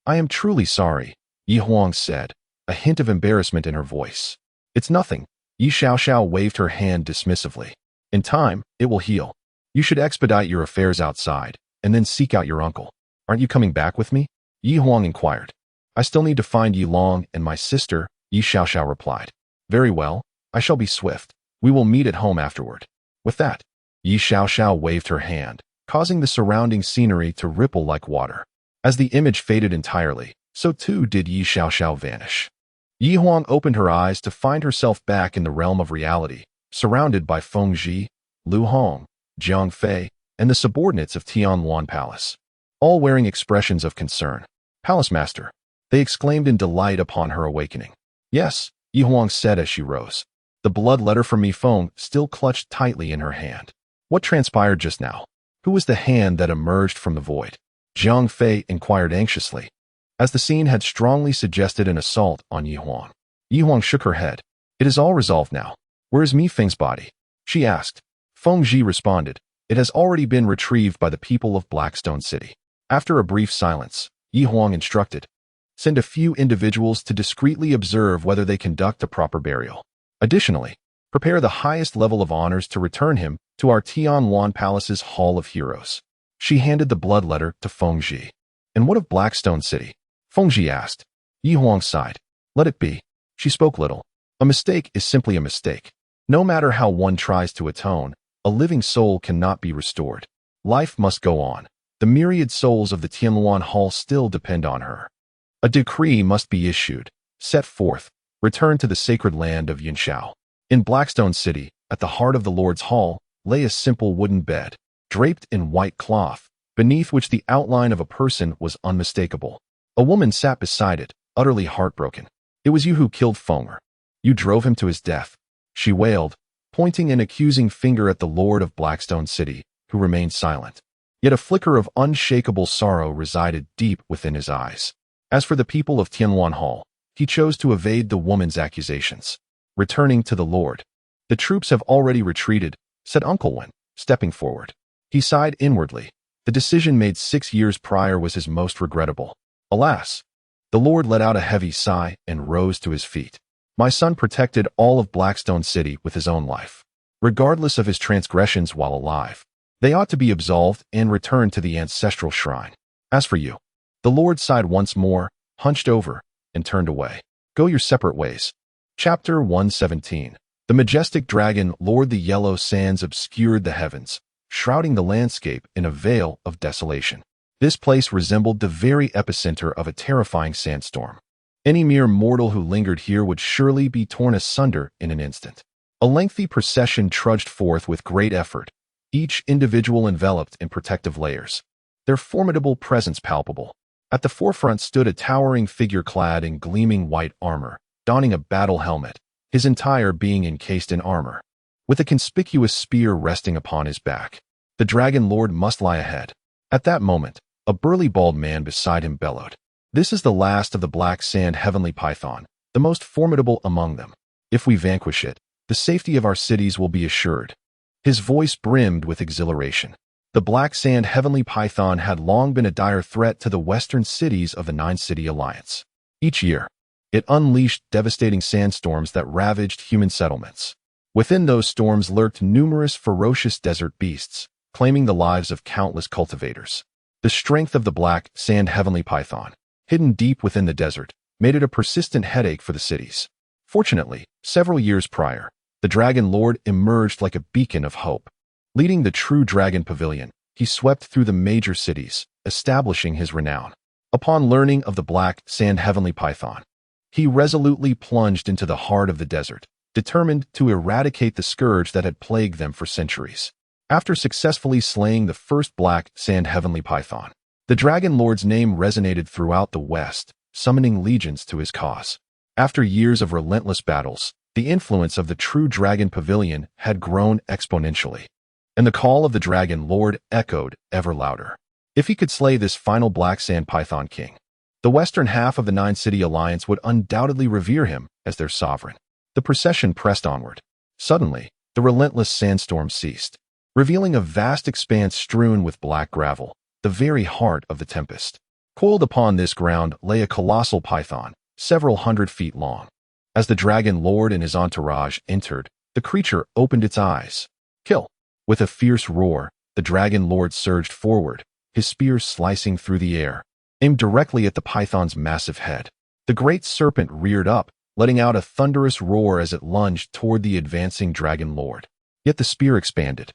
I am truly sorry, Ye Huang said, a hint of embarrassment in her voice. It's nothing. Ye Suifeng waved her hand dismissively. In time, it will heal. You should expedite your affairs outside, and then seek out your uncle. Aren't you coming back with me? Ye Huang inquired. I still need to find Ye Long and my sister, Ye Suifeng replied. Very well, I shall be swift. We will meet at home afterward. With that, Ye Suifeng waved her hand, causing the surrounding scenery to ripple like water. As the image faded entirely, so too did Ye Suifeng vanish. Ye Huang opened her eyes to find herself back in the realm of reality, surrounded by Feng Zhi, Lu Hong, Jiang Fei, and the subordinates of Tianluan Palace, all wearing expressions of concern. Palace Master, they exclaimed in delight upon her awakening. Yes, Ye Huang said as she rose. The blood letter from Ye Suifeng still clutched tightly in her hand. What transpired just now? Who was the hand that emerged from the void? Jiang Fei inquired anxiously, as the scene had strongly suggested an assault on Ye Huang. Ye Huang shook her head. It is all resolved now. "Where is Mi Feng's body?" she asked. Feng Zhi responded, "It has already been retrieved by the people of Blackstone City." After a brief silence, Yi Huang instructed, "Send a few individuals to discreetly observe whether they conduct a proper burial. Additionally, prepare the highest level of honors to return him to our Tianwan Palace's Hall of Heroes." She handed the blood letter to Feng Zhi. "And what of Blackstone City?" Feng Zhi asked. Yi Huang sighed. "Let it be." She spoke little. A mistake is simply a mistake. No matter how one tries to atone, a living soul cannot be restored. Life must go on. The myriad souls of the Tianwan Hall still depend on her. A decree must be issued. Set forth. Return to the sacred land of Yunxiao. In Blackstone City, at the heart of the Lord's Hall, lay a simple wooden bed, draped in white cloth, beneath which the outline of a person was unmistakable. A woman sat beside it, utterly heartbroken. "It was you who killed Fenger. You drove him to his death," she wailed, pointing an accusing finger at the Lord of Blackstone City, who remained silent. Yet a flicker of unshakable sorrow resided deep within his eyes. As for the people of Tianwan Hall, he chose to evade the woman's accusations. Returning to the Lord, "The troops have already retreated," said Uncle Wen, stepping forward. He sighed inwardly. The decision made 6 years prior was his most regrettable. Alas! The Lord let out a heavy sigh and rose to his feet. "My son protected all of Blackstone City with his own life, regardless of his transgressions while alive. They ought to be absolved and returned to the ancestral shrine. As for you," the Lord sighed once more, hunched over, and turned away. "Go your separate ways." Chapter 117. The majestic dragon Lord. The yellow sands obscured the heavens, shrouding the landscape in a veil of desolation. This place resembled the very epicenter of a terrifying sandstorm. Any mere mortal who lingered here would surely be torn asunder in an instant. A lengthy procession trudged forth with great effort, each individual enveloped in protective layers, their formidable presence palpable. At the forefront stood a towering figure clad in gleaming white armor, donning a battle helmet, his entire being encased in armor, with a conspicuous spear resting upon his back. The Dragon Lord must lie ahead. At that moment, a burly bald man beside him bellowed, "This is the last of the Black Sand Heavenly Python, the most formidable among them. If we vanquish it, the safety of our cities will be assured." His voice brimmed with exhilaration. The Black Sand Heavenly Python had long been a dire threat to the western cities of the Nine-City Alliance. Each year, it unleashed devastating sandstorms that ravaged human settlements. Within those storms lurked numerous ferocious desert beasts, claiming the lives of countless cultivators. The strength of the Black Sand Heavenly Python, hidden deep within the desert, made it a persistent headache for the cities. Fortunately, several years prior, the Dragon Lord emerged like a beacon of hope. Leading the true Dragon Pavilion, he swept through the major cities, establishing his renown. Upon learning of the Black Sand Heavenly Python, he resolutely plunged into the heart of the desert, determined to eradicate the scourge that had plagued them for centuries. After successfully slaying the first Black Sand Heavenly Python, the Dragon Lord's name resonated throughout the West, summoning legions to his cause. After years of relentless battles, the influence of the true Dragon Pavilion had grown exponentially, and the call of the Dragon Lord echoed ever louder. If he could slay this final Black Sand Python king, the western half of the Nine-City Alliance would undoubtedly revere him as their sovereign. The procession pressed onward. Suddenly, the relentless sandstorm ceased, revealing a vast expanse strewn with black gravel, the very heart of the tempest. Coiled upon this ground lay a colossal python, several hundred feet long. As the Dragon Lord and his entourage entered, the creature opened its eyes. "Kill!" With a fierce roar, the Dragon Lord surged forward, his spear slicing through the air, aimed directly at the python's massive head. The great serpent reared up, letting out a thunderous roar as it lunged toward the advancing Dragon Lord. Yet the spear expanded,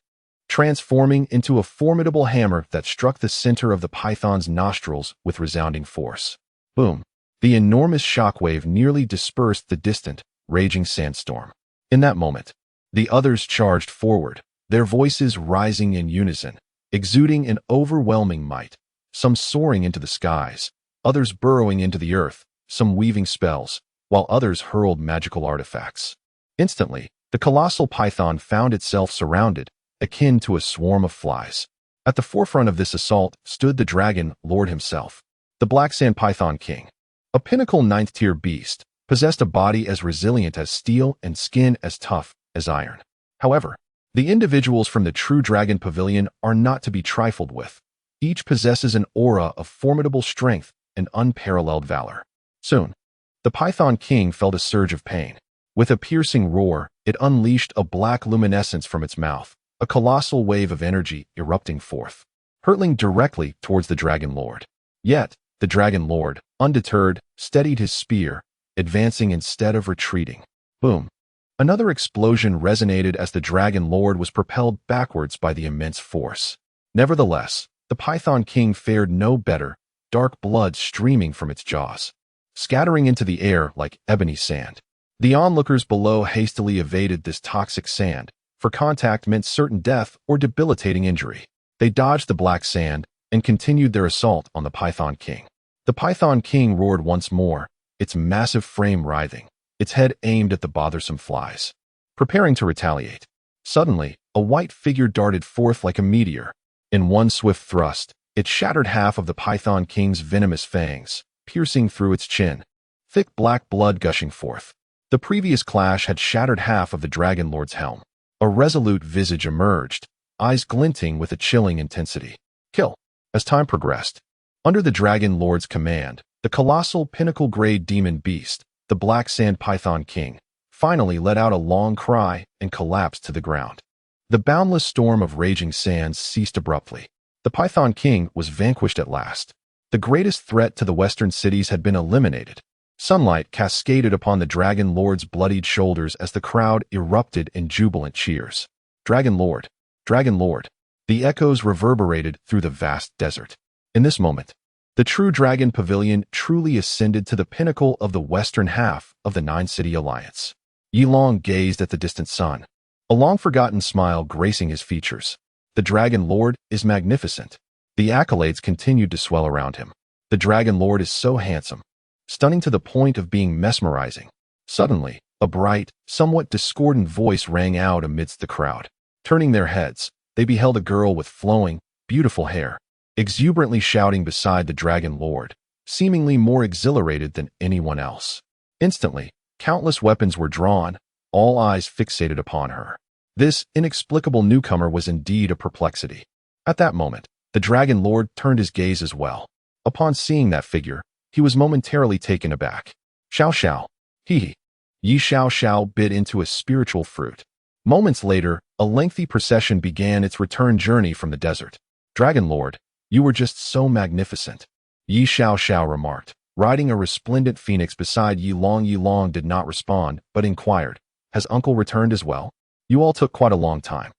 transforming into a formidable hammer that struck the center of the python's nostrils with resounding force. Boom! The enormous shockwave nearly dispersed the distant, raging sandstorm. In that moment, the others charged forward, their voices rising in unison, exuding an overwhelming might, some soaring into the skies, others burrowing into the earth, some weaving spells, while others hurled magical artifacts. Instantly, the colossal python found itself surrounded, akin to a swarm of flies. At the forefront of this assault stood the Dragon Lord himself, the Black Sand Python King. A pinnacle 9th-tier beast, possessed a body as resilient as steel and skin as tough as iron. However, the individuals from the True Dragon Pavilion are not to be trifled with. Each possesses an aura of formidable strength and unparalleled valor. Soon, the Python King felt a surge of pain. With a piercing roar, it unleashed a black luminescence from its mouth, a colossal wave of energy erupting forth, hurtling directly towards the Dragon Lord. Yet, the Dragon Lord, undeterred, steadied his spear, advancing instead of retreating. Boom! Another explosion resonated as the Dragon Lord was propelled backwards by the immense force. Nevertheless, the Python King fared no better, dark blood streaming from its jaws, scattering into the air like ebony sand. The onlookers below hastily evaded this toxic sand, for contact meant certain death or debilitating injury. They dodged the black sand and continued their assault on the Python King. The Python King roared once more, its massive frame writhing, its head aimed at the bothersome flies, preparing to retaliate. Suddenly, a white figure darted forth like a meteor. In one swift thrust, it shattered half of the Python King's venomous fangs, piercing through its chin, thick black blood gushing forth. The previous clash had shattered half of the Dragon Lord's helm. A resolute visage emerged, eyes glinting with a chilling intensity. Kill. As time progressed, under the Dragon Lord's command, the colossal pinnacle-grade demon beast, the Black Sand Python King, finally let out a long cry and collapsed to the ground. The boundless storm of raging sands ceased abruptly. The Python King was vanquished at last. The greatest threat to the western cities had been eliminated. Sunlight cascaded upon the Dragon Lord's bloodied shoulders as the crowd erupted in jubilant cheers. Dragon Lord! Dragon Lord! The echoes reverberated through the vast desert. In this moment, the True Dragon Pavilion truly ascended to the pinnacle of the western half of the Nine-City Alliance. Ye Long gazed at the distant sun, a long-forgotten smile gracing his features. The Dragon Lord is magnificent. The accolades continued to swell around him. The Dragon Lord is so handsome, stunning to the point of being mesmerizing. Suddenly, a bright, somewhat discordant voice rang out amidst the crowd. Turning their heads, they beheld a girl with flowing, beautiful hair, exuberantly shouting beside the Dragon Lord, seemingly more exhilarated than anyone else. Instantly, countless weapons were drawn, all eyes fixated upon her. This inexplicable newcomer was indeed a perplexity. At that moment, the Dragon Lord turned his gaze as well. Upon seeing that figure, he was momentarily taken aback. Xiao Xiao. He. Ye Xiao bit into a spiritual fruit. Moments later, a lengthy procession began its return journey from the desert. Dragon Lord, you were just so magnificent, Ye Xiao remarked, riding a resplendent phoenix beside Ye Long. Ye Long did not respond, but inquired, has uncle returned as well? You all took quite a long time.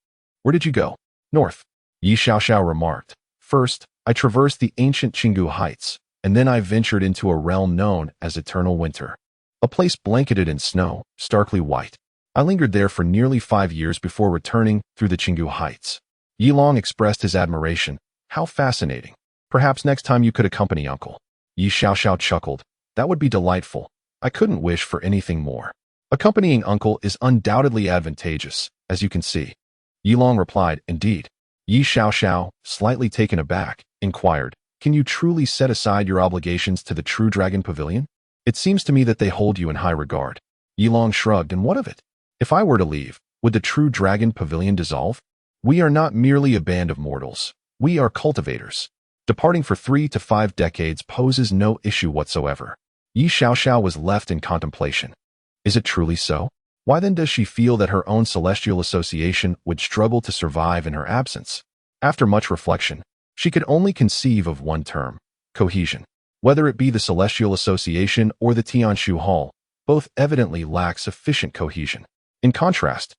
Where did you go? North. Ye Xiao remarked, first, I traversed the ancient Qinggu Heights, and then I ventured into a realm known as Eternal Winter. A place blanketed in snow, starkly white. I lingered there for nearly 5 years before returning through the Qinggu Heights. Ye Long expressed his admiration. How fascinating. Perhaps next time you could accompany uncle. Ye Xiao chuckled. That would be delightful. I couldn't wish for anything more. Accompanying uncle is undoubtedly advantageous, as you can see. Ye Long replied, indeed. Ye Xiao, slightly taken aback, inquired, can you truly set aside your obligations to the True Dragon Pavilion? It seems to me that they hold you in high regard. Ye Long shrugged, and what of it? If I were to leave, would the True Dragon Pavilion dissolve? We are not merely a band of mortals. We are cultivators. Departing for 3 to 5 decades poses no issue whatsoever. Ye Xiao was left in contemplation. Is it truly so? Why then does she feel that her own celestial association would struggle to survive in her absence? After much reflection, she could only conceive of one term: cohesion. Whether it be the celestial association or the Tianshu Hall, both evidently lack sufficient cohesion. In contrast,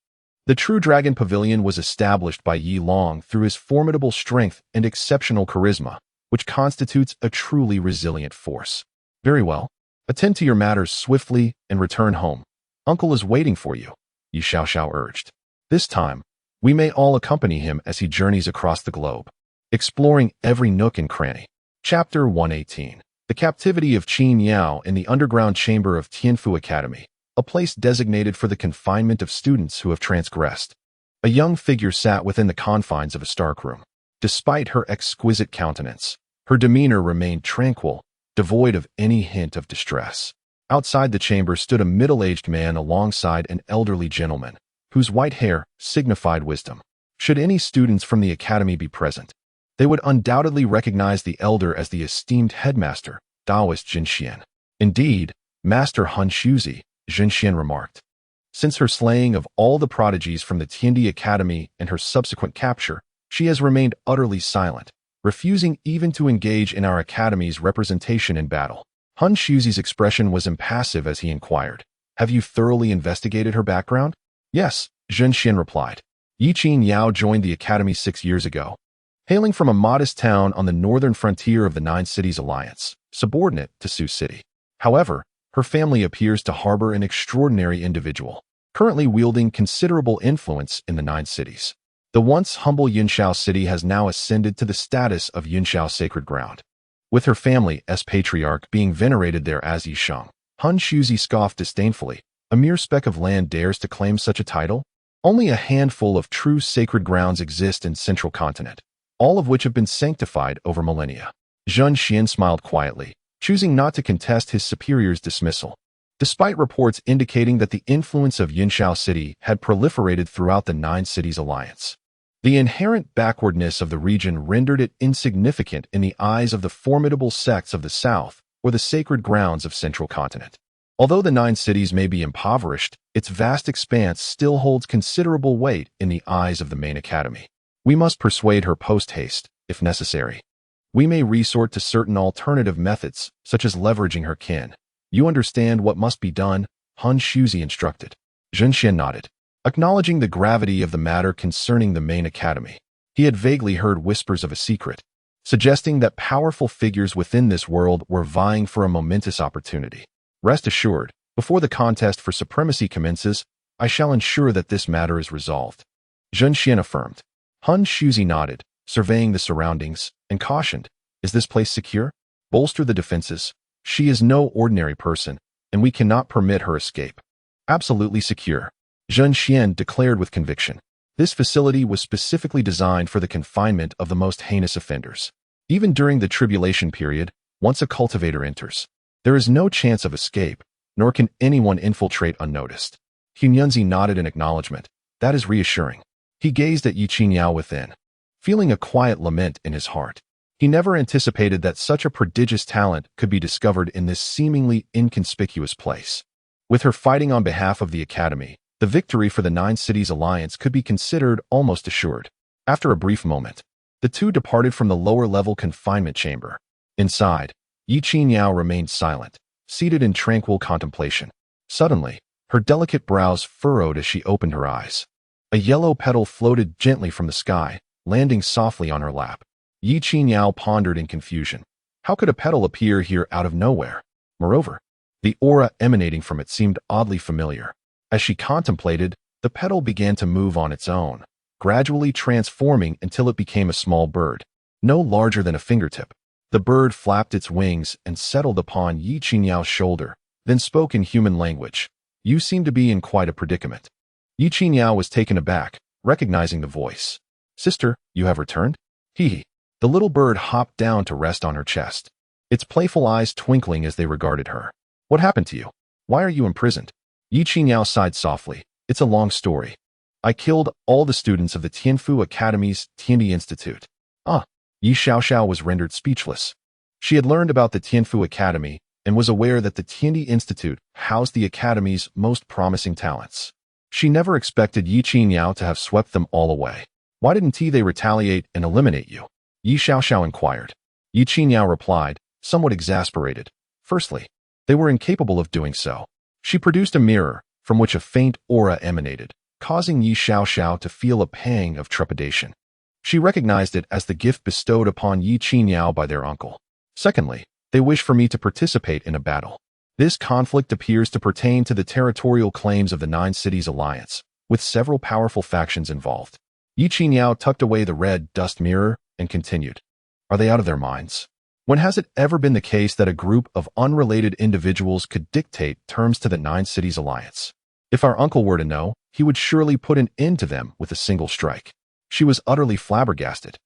the True Dragon Pavilion was established by Ye Long through his formidable strength and exceptional charisma, which constitutes a truly resilient force. Very well. Attend to your matters swiftly and return home. Uncle is waiting for you, Ye Xiao urged. This time, we may all accompany him as he journeys across the globe, exploring every nook and cranny. Chapter 118. The Captivity of Qin Yao in the underground chamber of Tianfu Academy, a place designated for the confinement of students who have transgressed. A young figure sat within the confines of a stark room. Despite her exquisite countenance, her demeanor remained tranquil, devoid of any hint of distress. Outside the chamber stood a middle-aged man alongside an elderly gentleman, whose white hair signified wisdom. Should any students from the academy be present, they would undoubtedly recognize the elder as the esteemed headmaster, Taoist Jinxian. Indeed, Master Han Shuzi, Jinxian remarked. Since her slaying of all the prodigies from the Tiandi Academy and her subsequent capture, she has remained utterly silent, refusing even to engage in our academy's representation in battle. Han Shuzi's expression was impassive as he inquired, "Have you thoroughly investigated her background?" "Yes," Zhenxian replied. Ye Suifeng joined the academy 6 years ago. Hailing from a modest town on the northern frontier of the Nine Cities Alliance, subordinate to Sioux City. However, her family appears to harbor an extraordinary individual, currently wielding considerable influence in the Nine Cities. The once humble Yunxiao city has now ascended to the status of Yunxiao sacred ground, with her family as patriarch being venerated there as Ye Suifeng. Han Shuzi scoffed disdainfully. A mere speck of land dares to claim such a title? Only a handful of true sacred grounds exist in Central Continent, all of which have been sanctified over millennia. Zhen Xian smiled quietly, choosing not to contest his superior's dismissal, despite reports indicating that the influence of Yunxiao City had proliferated throughout the Nine Cities Alliance. The inherent backwardness of the region rendered it insignificant in the eyes of the formidable sects of the South or the sacred grounds of Central Continent. Although the Nine Cities may be impoverished, its vast expanse still holds considerable weight in the eyes of the main academy. We must persuade her post-haste, if necessary. We may resort to certain alternative methods, such as leveraging her kin. You understand what must be done? Han Shuzi instructed. Zhenxian nodded, acknowledging the gravity of the matter concerning the main academy. He had vaguely heard whispers of a secret, suggesting that powerful figures within this world were vying for a momentous opportunity. Rest assured, before the contest for supremacy commences, I shall ensure that this matter is resolved. Zhenxian affirmed. Han Shuzi nodded, surveying the surroundings, and cautioned, "Is this place secure? Bolster the defenses. She is no ordinary person, and we cannot permit her escape." "Absolutely secure," Zhen Xian declared with conviction. This facility was specifically designed for the confinement of the most heinous offenders. Even during the tribulation period, once a cultivator enters, there is no chance of escape, nor can anyone infiltrate unnoticed. Hunyunzi nodded in acknowledgement. That is reassuring. He gazed at Ye Suifeng within, feeling a quiet lament in his heart. He never anticipated that such a prodigious talent could be discovered in this seemingly inconspicuous place. With her fighting on behalf of the academy, the victory for the Nine Cities Alliance could be considered almost assured. After a brief moment, the two departed from the lower-level confinement chamber. Inside, Ye Suifeng remained silent, seated in tranquil contemplation. Suddenly, her delicate brows furrowed as she opened her eyes. A yellow petal floated gently from the sky, landing softly on her lap. Ye Suifeng pondered in confusion. How could a petal appear here out of nowhere? Moreover, the aura emanating from it seemed oddly familiar. As she contemplated, the petal began to move on its own, gradually transforming until it became a small bird, no larger than a fingertip. The bird flapped its wings and settled upon Ye Suifeng's shoulder, then spoke in human language. "You seem to be in quite a predicament." Ye Suifeng was taken aback, recognizing the voice. "Sister, you have returned?" Hee. The little bird hopped down to rest on her chest, its playful eyes twinkling as they regarded her. "What happened to you? Why are you imprisoned?" Ye Suifeng sighed softly. "It's a long story. I killed all the students of the Tianfu Academy's Tiandi Institute." Ah! Ye Suifeng was rendered speechless. She had learned about the Tianfu Academy and was aware that the Tiandi Institute housed the academy's most promising talents. She never expected Ye Suifeng to have swept them all away. "Why didn't they retaliate and eliminate you?" Ye Suifeng inquired. Ye Suifeng replied, somewhat exasperated. "Firstly, they were incapable of doing so." She produced a mirror, from which a faint aura emanated, causing Ye Suifeng to feel a pang of trepidation. She recognized it as the gift bestowed upon Ye Suifeng by their uncle. "Secondly, they wish for me to participate in a battle. This conflict appears to pertain to the territorial claims of the Nine Cities Alliance, with several powerful factions involved." Ye Suifeng tucked away the red dust mirror and continued. "Are they out of their minds? When has it ever been the case that a group of unrelated individuals could dictate terms to the Nine Cities Alliance? If our uncle were to know, he would surely put an end to them with a single strike." She was utterly flabbergasted.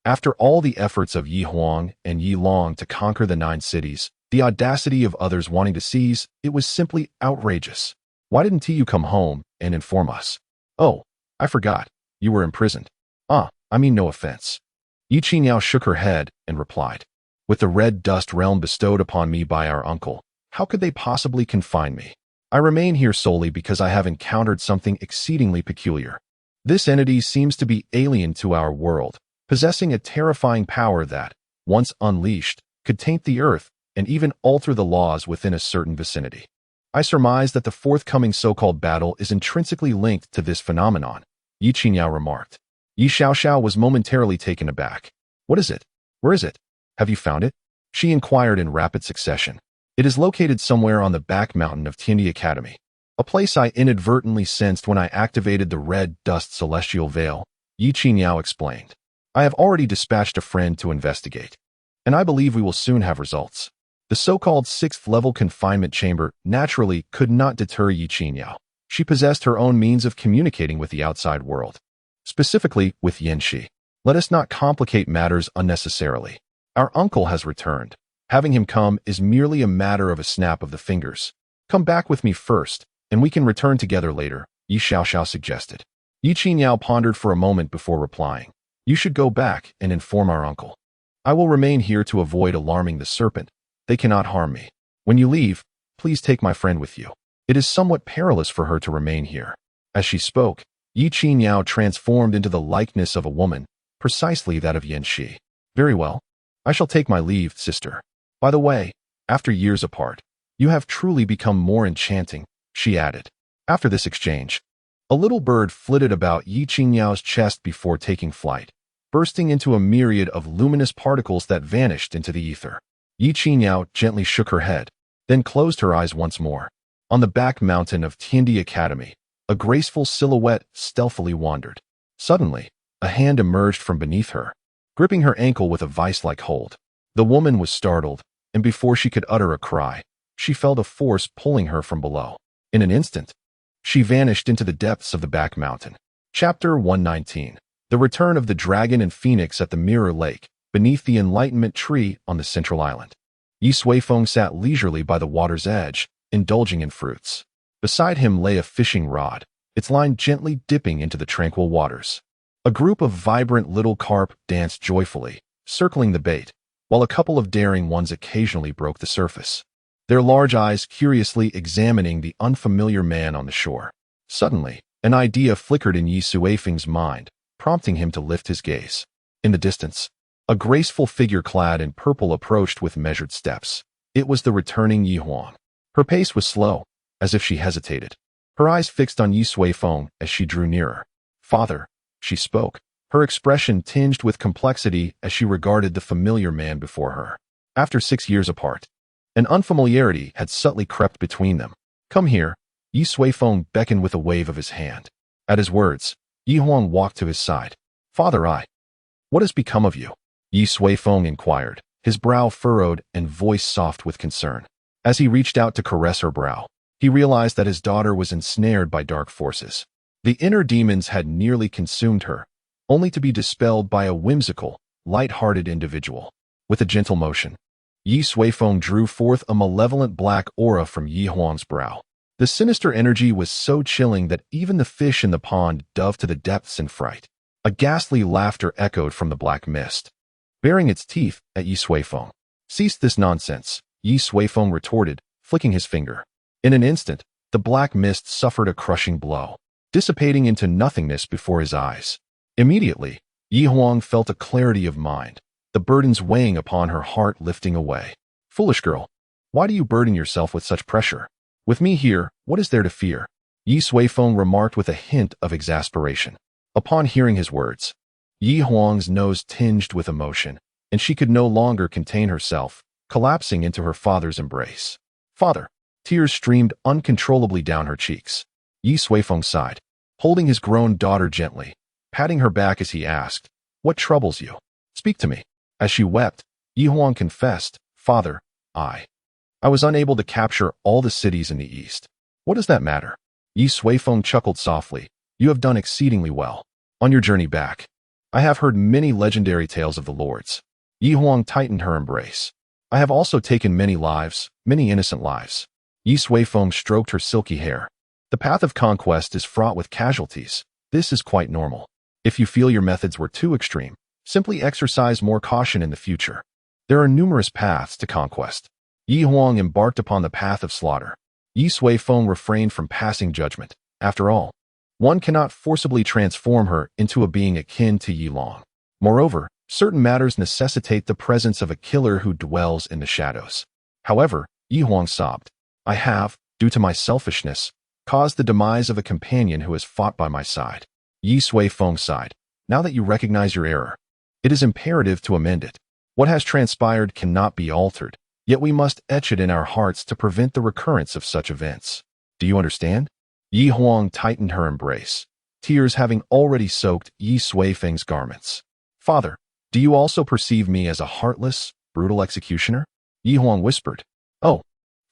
After all the efforts of Yi Huang and Yi Long to conquer the Nine Cities, the audacity of others wanting to seize, it was simply outrageous. "Why didn't you come home and inform us?" Oh, I forgot. You were imprisoned. Ah, I mean no offense. Ye Qingyao shook her head and replied, with the red dust realm bestowed upon me by our uncle, how could they possibly confine me? I remain here solely because I have encountered something exceedingly peculiar. This entity seems to be alien to our world, possessing a terrifying power that, once unleashed, could taint the earth and even alter the laws within a certain vicinity. I surmise that the forthcoming so-called battle is intrinsically linked to this phenomenon, Ye Qingyao remarked. Ye Xiaoxiao was momentarily taken aback. What is it? Where is it? Have you found it? She inquired in rapid succession. It is located somewhere on the back mountain of Tiandi Academy, a place I inadvertently sensed when I activated the red dust celestial veil, Ye Qingyao explained. I have already dispatched a friend to investigate, and I believe we will soon have results. The so-called 6th-level confinement chamber naturally could not deter Ye Qingyao. She possessed her own means of communicating with the outside world, specifically with Yanxi. Let us not complicate matters unnecessarily. Our uncle has returned. Having him come is merely a matter of a snap of the fingers. Come back with me first, and we can return together later, Ye Xiaoxiao suggested. Ye Qingyao pondered for a moment before replying. You should go back and inform our uncle. I will remain here to avoid alarming the serpent. They cannot harm me. When you leave, please take my friend with you. It is somewhat perilous for her to remain here. As she spoke, Ye Qingyao transformed into the likeness of a woman, precisely that of Yanxi. Very well. I shall take my leave, sister. By the way, after years apart, you have truly become more enchanting, she added. After this exchange, a little bird flitted about Ye Qingyao's chest before taking flight, bursting into a myriad of luminous particles that vanished into the ether. Ye Qingyao gently shook her head, then closed her eyes once more. On the back mountain of Tiandi Academy, a graceful silhouette stealthily wandered. Suddenly, a hand emerged from beneath her, gripping her ankle with a vice-like hold. The woman was startled, and before she could utter a cry, she felt a force pulling her from below. In an instant, she vanished into the depths of the back mountain. Chapter 119. The Return of the Dragon and Phoenix at the Mirror Lake, beneath the Enlightenment Tree on the central island. Ye Suifeng sat leisurely by the water's edge, indulging in fruits. Beside him lay a fishing rod, its line gently dipping into the tranquil waters. A group of vibrant little carp danced joyfully, circling the bait, while a couple of daring ones occasionally broke the surface, their large eyes curiously examining the unfamiliar man on the shore. Suddenly, an idea flickered in Ye Suifeng's mind, prompting him to lift his gaze. In the distance, a graceful figure clad in purple approached with measured steps. It was the returning Ye Huang. Her pace was slow, as if she hesitated, her eyes fixed on Ye Suifeng as she drew nearer. Father, she spoke, her expression tinged with complexity as she regarded the familiar man before her. After 6 years apart, an unfamiliarity had subtly crept between them. Come here, Ye Suifeng beckoned with a wave of his hand. At his words, Ye Huang walked to his side. Father, what has become of you? Ye Suifeng inquired, his brow furrowed and voice soft with concern. As he reached out to caress her brow, he realized that his daughter was ensnared by dark forces. The inner demons had nearly consumed her, only to be dispelled by a whimsical, light-hearted individual. With a gentle motion, Ye Suifeng drew forth a malevolent black aura from Ye Huang's brow. The sinister energy was so chilling that even the fish in the pond dove to the depths in fright. A ghastly laughter echoed from the black mist, baring its teeth at Ye Suifeng. Cease this nonsense, Ye Suifeng retorted, flicking his finger. In an instant, the black mist suffered a crushing blow, dissipating into nothingness before his eyes. Immediately, Ye Huang felt a clarity of mind, the burdens weighing upon her heart lifting away. Foolish girl, why do you burden yourself with such pressure? With me here, what is there to fear? Ye Suifeng remarked with a hint of exasperation. Upon hearing his words, Ye Huang's nose tinged with emotion, and she could no longer contain herself, collapsing into her father's embrace. Father! Tears streamed uncontrollably down her cheeks. Ye Suifeng sighed, holding his grown daughter gently, patting her back as he asked, What troubles you? Speak to me. As she wept, Ye Huang confessed, Father, I was unable to capture all the cities in the east. What does that matter? Ye Suifeng chuckled softly. You have done exceedingly well. On your journey back, I have heard many legendary tales of the lords. Ye Huang tightened her embrace. I have also taken many lives, many innocent lives. Ye Suifeng stroked her silky hair. The path of conquest is fraught with casualties. This is quite normal. If you feel your methods were too extreme, simply exercise more caution in the future. There are numerous paths to conquest. Ye Huang embarked upon the path of slaughter. Ye Suifeng refrained from passing judgment. After all, one cannot forcibly transform her into a being akin to Ye Long. Moreover, certain matters necessitate the presence of a killer who dwells in the shadows. However, Ye Huang sobbed. I have, due to my selfishness, caused the demise of a companion who has fought by my side. Ye Suifeng sighed. Now that you recognize your error, it is imperative to amend it. What has transpired cannot be altered, yet we must etch it in our hearts to prevent the recurrence of such events. Do you understand? Ye Huang tightened her embrace, tears having already soaked Ye Suifeng's garments. Father, do you also perceive me as a heartless, brutal executioner? Ye Huang whispered. Oh,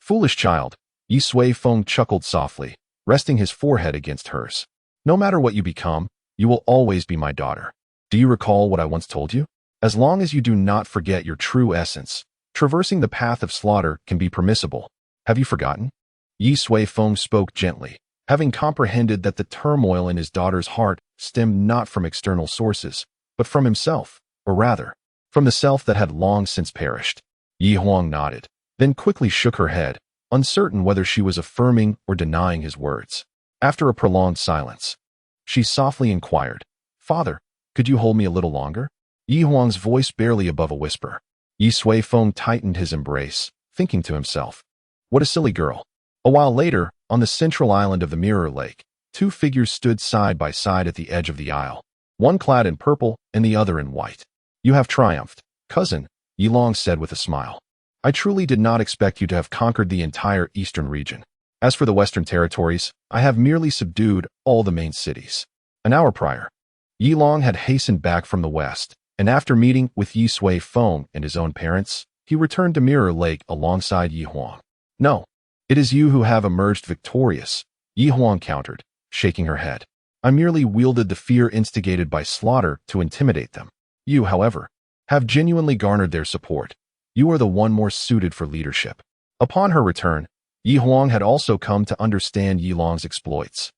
foolish child. Ye Suifeng chuckled softly, resting his forehead against hers. No matter what you become, you will always be my daughter. Do you recall what I once told you? As long as you do not forget your true essence, traversing the path of slaughter can be permissible. Have you forgotten? Ye Suifeng spoke gently, having comprehended that the turmoil in his daughter's heart stemmed not from external sources, but from himself, or rather, from the self that had long since perished. Ye Huang nodded, then quickly shook her head, uncertain whether she was affirming or denying his words. After a prolonged silence, she softly inquired, Father, could you hold me a little longer? Ye Huang's voice barely above a whisper. Ye Suifeng tightened his embrace, thinking to himself, what a silly girl. A while later, on the central island of the Mirror Lake, two figures stood side by side at the edge of the isle, one clad in purple and the other in white. You have triumphed, cousin, Ye Long said with a smile. I truly did not expect you to have conquered the entire eastern region. As for the western territories, I have merely subdued all the main cities. An hour prior, Ye Long had hastened back from the west, and after meeting with Ye Suifeng and his own parents, he returned to Mirror Lake alongside Ye Huang. No, it is you who have emerged victorious, Ye Huang countered, shaking her head. I merely wielded the fear instigated by slaughter to intimidate them. You, however, have genuinely garnered their support. You are the one more suited for leadership. Upon her return, Ye Huang had also come to understand Ye Long's exploits.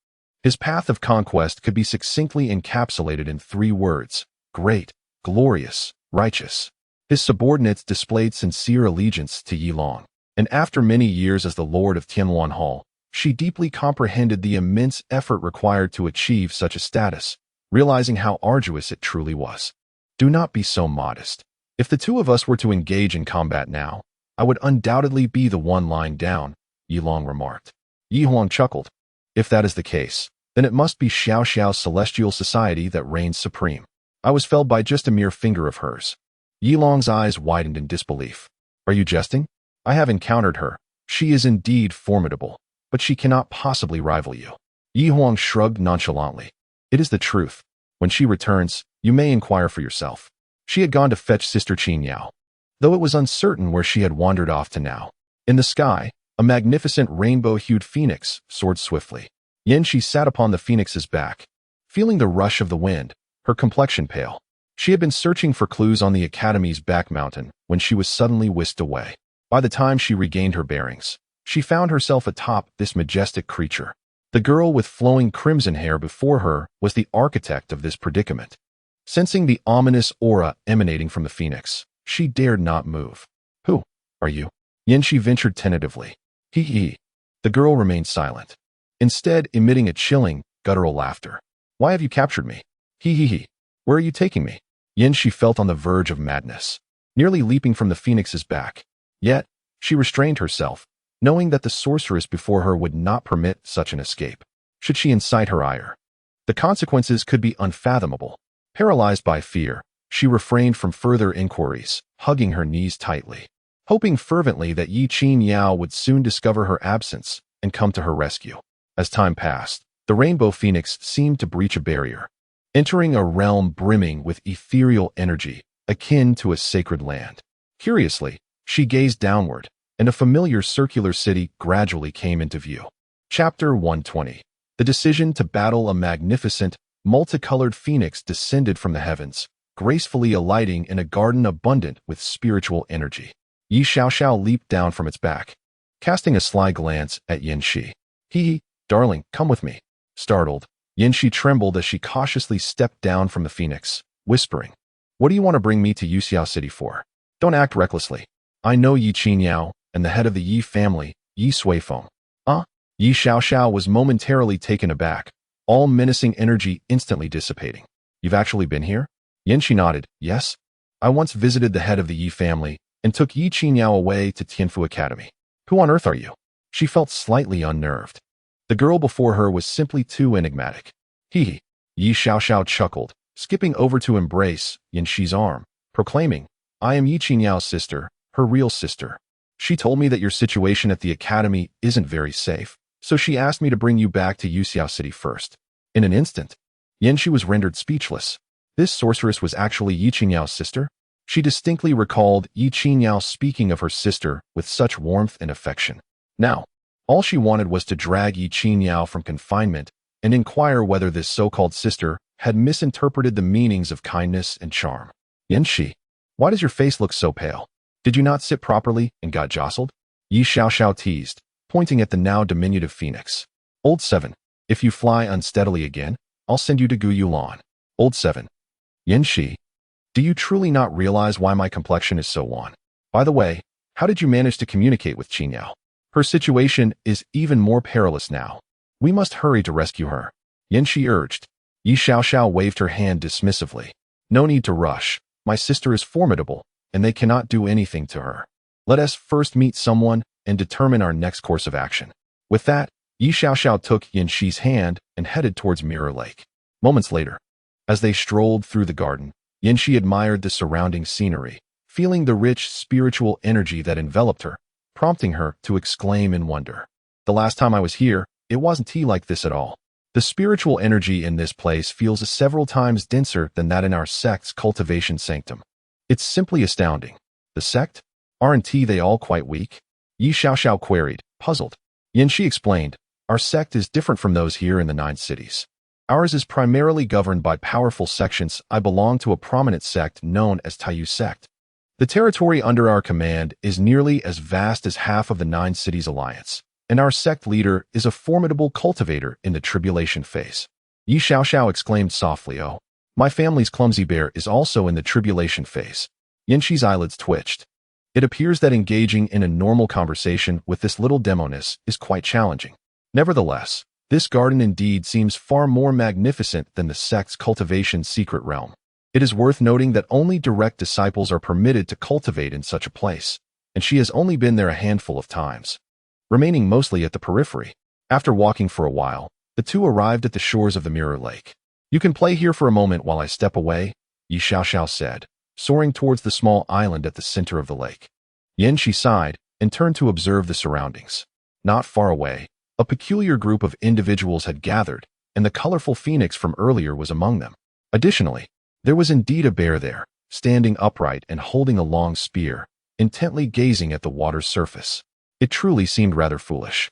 His path of conquest could be succinctly encapsulated in 3 words: great, glorious, righteous. His subordinates displayed sincere allegiance to Ye Long, and after many years as the Lord of Tianluan Hall, she deeply comprehended the immense effort required to achieve such a status, realizing how arduous it truly was. Do not be so modest. If the two of us were to engage in combat now, I would undoubtedly be the one lying down, Ye Long remarked. Ye Huang chuckled. If that is the case, then it must be Xiao's celestial society that reigns supreme. I was felled by just a mere finger of hers. Ye Long's eyes widened in disbelief. Are you jesting? I have encountered her. She is indeed formidable, but she cannot possibly rival you. Ye Huang shrugged nonchalantly. It is the truth. When she returns, you may inquire for yourself. She had gone to fetch Sister Qin Yao, though it was uncertain where she had wandered off to now. In the sky, a magnificent rainbow-hued phoenix soared swiftly. Yanxi sat upon the phoenix's back, feeling the rush of the wind, her complexion pale. She had been searching for clues on the academy's back mountain when she was suddenly whisked away. By the time she regained her bearings, she found herself atop this majestic creature. The girl with flowing crimson hair before her was the architect of this predicament. Sensing the ominous aura emanating from the phoenix, she dared not move. Who are you? Yanxi ventured tentatively. He. The girl remained silent, instead emitting a chilling, guttural laughter. Why have you captured me? He. Where are you taking me? Yanxi felt on the verge of madness, nearly leaping from the phoenix's back. Yet, she restrained herself, knowing that the sorceress before her would not permit such an escape. Should she incite her ire, the consequences could be unfathomable. Paralyzed by fear, she refrained from further inquiries, hugging her knees tightly, hoping fervently that Ye Qin Yao would soon discover her absence and come to her rescue. As time passed, the rainbow phoenix seemed to breach a barrier, entering a realm brimming with ethereal energy, akin to a sacred land. Curiously, she gazed downward, and a familiar circular city gradually came into view. Chapter 120. The decision to battle a magnificent, multicolored phoenix descended from the heavens, gracefully alighting in a garden abundant with spiritual energy. Ye Xiao leaped down from its back, casting a sly glance at Yanxi. He Darling, come with me. Startled, Yinxi trembled as she cautiously stepped down from the phoenix, whispering, What do you want to bring me to Yunxiao City for? Don't act recklessly. I know Ye Qingyao and the head of the Ye family, Ye Suifeng. Ye Xiaoxiao was momentarily taken aback, all menacing energy instantly dissipating. You've actually been here? Yinxi nodded, yes. I once visited the head of the Ye family and took Ye Qingyao away to Tianfu Academy. Who on earth are you? She felt slightly unnerved. The girl before her was simply too enigmatic. Hee. Ye Xiaoxiao chuckled, skipping over to embrace Yinxi's arm, proclaiming, I am Ye Qinyao's sister, her real sister. She told me that your situation at the academy isn't very safe, so she asked me to bring you back to Yunxiao City first. In an instant, Yinxi was rendered speechless. This sorceress was actually Ye Qinyao's sister? She distinctly recalled Ye Qingyao speaking of her sister with such warmth and affection. Now, all she wanted was to drag Ye Qingyao from confinement and inquire whether this so-called sister had misinterpreted the meanings of kindness and charm. Yinxi, why does your face look so pale? Did you not sit properly and got jostled? Ye Xiaoxiao teased, pointing at the now diminutive phoenix. Old 7, if you fly unsteadily again, I'll send you to Guyulan. Old 7. Yinxi, do you truly not realize why my complexion is so wan? By the way, how did you manage to communicate with Qingyao? Her situation is even more perilous now. We must hurry to rescue her. Yinxi urged. Ye Xiaoxiao waved her hand dismissively. No need to rush. My sister is formidable, and they cannot do anything to her. Let us first meet someone and determine our next course of action. With that, Ye Xiaoxiao took Yinxi's hand and headed towards Mirror Lake. Moments later, as they strolled through the garden, Yinxi admired the surrounding scenery, feeling the rich spiritual energy that enveloped her, prompting her to exclaim in wonder. The last time I was here, it wasn't tea like this at all. The spiritual energy in this place feels several times denser than that in our sect's cultivation sanctum. It's simply astounding. The sect? Aren't they all quite weak? Ye Xiaoxiao queried, puzzled. Yinxi explained, our sect is different from those here in the 9 cities. Ours is primarily governed by powerful sections. I belong to a prominent sect known as Taiyu sect. The territory under our command is nearly as vast as half of the 9 cities alliance, and our sect leader is a formidable cultivator in the tribulation phase. Ye Xiaoxiao exclaimed softly, oh, my family's clumsy bear is also in the tribulation phase. Yinxi's eyelids twitched. It appears that engaging in a normal conversation with this little demoness is quite challenging. Nevertheless, this garden indeed seems far more magnificent than the sect's cultivation secret realm. It is worth noting that only direct disciples are permitted to cultivate in such a place, and she has only been there a handful of times, remaining mostly at the periphery. After walking for a while, the two arrived at the shores of the Mirror Lake. You can play here for a moment while I step away, Ye Xiaoxiao said, soaring towards the small island at the center of the lake. Yinxi sighed and turned to observe the surroundings. Not far away, a peculiar group of individuals had gathered, and the colorful phoenix from earlier was among them. Additionally, there was indeed a bear there, standing upright and holding a long spear, intently gazing at the water's surface. It truly seemed rather foolish.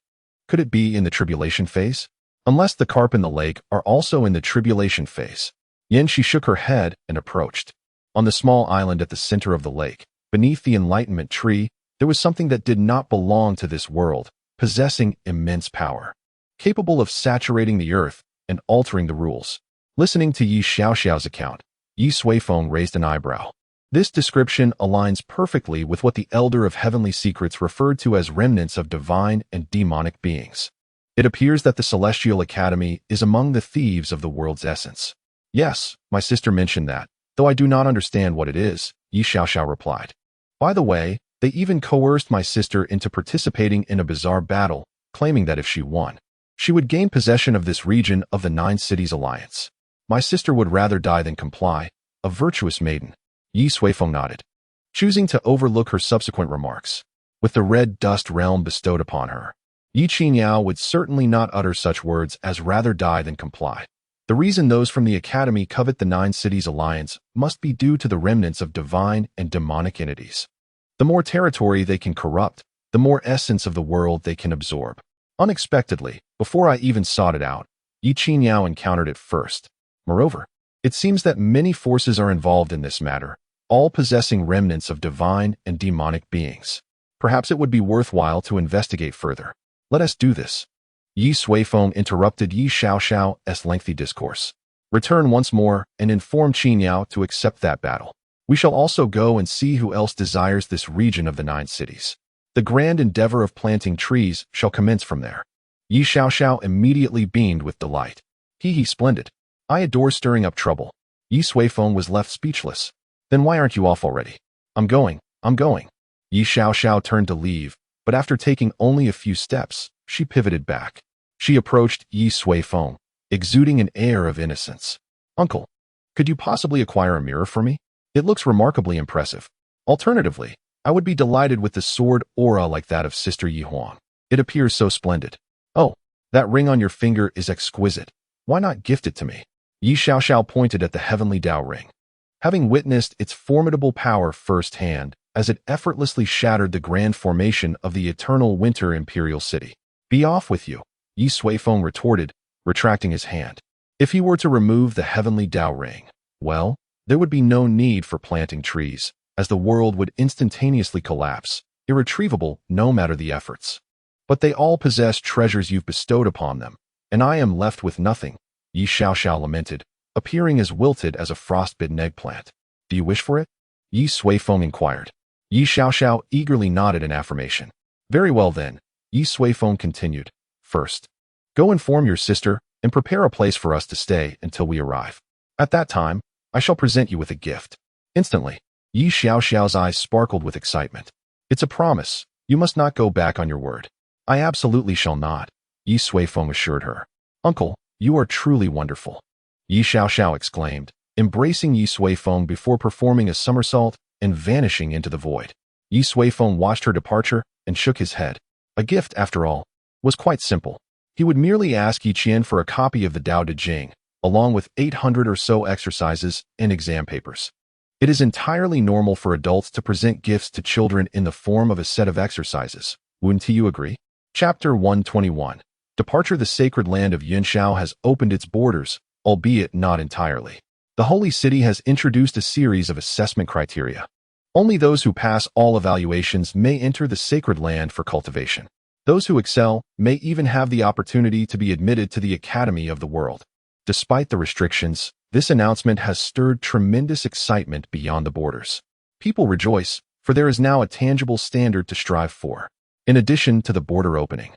Could it be in the tribulation phase? Unless the carp in the lake are also in the tribulation phase. Yinxi shook her head and approached. On the small island at the center of the lake, beneath the enlightenment tree, there was something that did not belong to this world, possessing immense power, capable of saturating the earth and altering the rules. Listening to Ye Xiaoxiao's account, Ye Suifeng raised an eyebrow. This description aligns perfectly with what the Elder of Heavenly Secrets referred to as remnants of divine and demonic beings. It appears that the Celestial Academy is among the thieves of the world's essence. Yes, my sister mentioned that, though I do not understand what it is, Ye Xiaoxiao replied. By the way, they even coerced my sister into participating in a bizarre battle, claiming that if she won, she would gain possession of this region of the 9 cities alliance. My sister would rather die than comply, a virtuous maiden. Ye Suifeng nodded, choosing to overlook her subsequent remarks. With the red dust realm bestowed upon her, Ye Qingyao would certainly not utter such words as rather die than comply. The reason those from the Academy covet the 9 cities alliance must be due to the remnants of divine and demonic entities. The more territory they can corrupt, the more essence of the world they can absorb. Unexpectedly, before I even sought it out, Ye Qingyao encountered it first. Moreover, it seems that many forces are involved in this matter, all possessing remnants of divine and demonic beings. Perhaps it would be worthwhile to investigate further. Let us do this. Ye Suifeng interrupted Ye Xiaoxiao's lengthy discourse. Return once more and inform Qingyao to accept that battle. We shall also go and see who else desires this region of the 9 cities. The grand endeavor of planting trees shall commence from there. Ye Xiaoxiao immediately beamed with delight. Splendid. I adore stirring up trouble. Ye Suifeng was left speechless. Then why aren't you off already? I'm going. Ye Xiaoxiao turned to leave, but after taking only a few steps, she pivoted back. She approached Ye Suifeng, exuding an air of innocence. Uncle, could you possibly acquire a mirror for me? It looks remarkably impressive. Alternatively, I would be delighted with the sword aura like that of Sister Yi Huang. It appears so splendid. Oh, that ring on your finger is exquisite. Why not gift it to me? Ye Xiaoxiao pointed at the heavenly Dao ring. Having witnessed its formidable power firsthand, as it effortlessly shattered the grand formation of the eternal winter imperial city. Be off with you, Ye Suifeng retorted, retracting his hand. If he were to remove the heavenly Dao ring, well, there would be no need for planting trees, as the world would instantaneously collapse, irretrievable no matter the efforts. But they all possess treasures you've bestowed upon them, and I am left with nothing, Ye Xiaoxiao lamented, appearing as wilted as a frostbitten eggplant. Do you wish for it? Ye Suifeng inquired. Ye Xiaoxiao eagerly nodded in affirmation. Very well then, Ye Suifeng continued. First, go inform your sister and prepare a place for us to stay until we arrive. At that time, I shall present you with a gift. Instantly, Ye Xiaoxiao's eyes sparkled with excitement. It's a promise. You must not go back on your word. I absolutely shall not, Ye Suifeng assured her. Uncle, you are truly wonderful, Ye Xiaoxiao exclaimed, embracing Ye Suifeng before performing a somersault and vanishing into the void. Ye Suifeng watched her departure and shook his head. A gift, after all, was quite simple. He would merely ask Yi Qian for a copy of the Tao Te Ching, along with 800 or so exercises and exam papers. It is entirely normal for adults to present gifts to children in the form of a set of exercises. Wouldn't you agree? Chapter 121. Departure. The sacred land of Yunxiao has opened its borders, albeit not entirely. The holy city has introduced a series of assessment criteria. Only those who pass all evaluations may enter the sacred land for cultivation. Those who excel may even have the opportunity to be admitted to the Academy of the World. Despite the restrictions, this announcement has stirred tremendous excitement beyond the borders. People rejoice, for there is now a tangible standard to strive for. In addition to the border opening,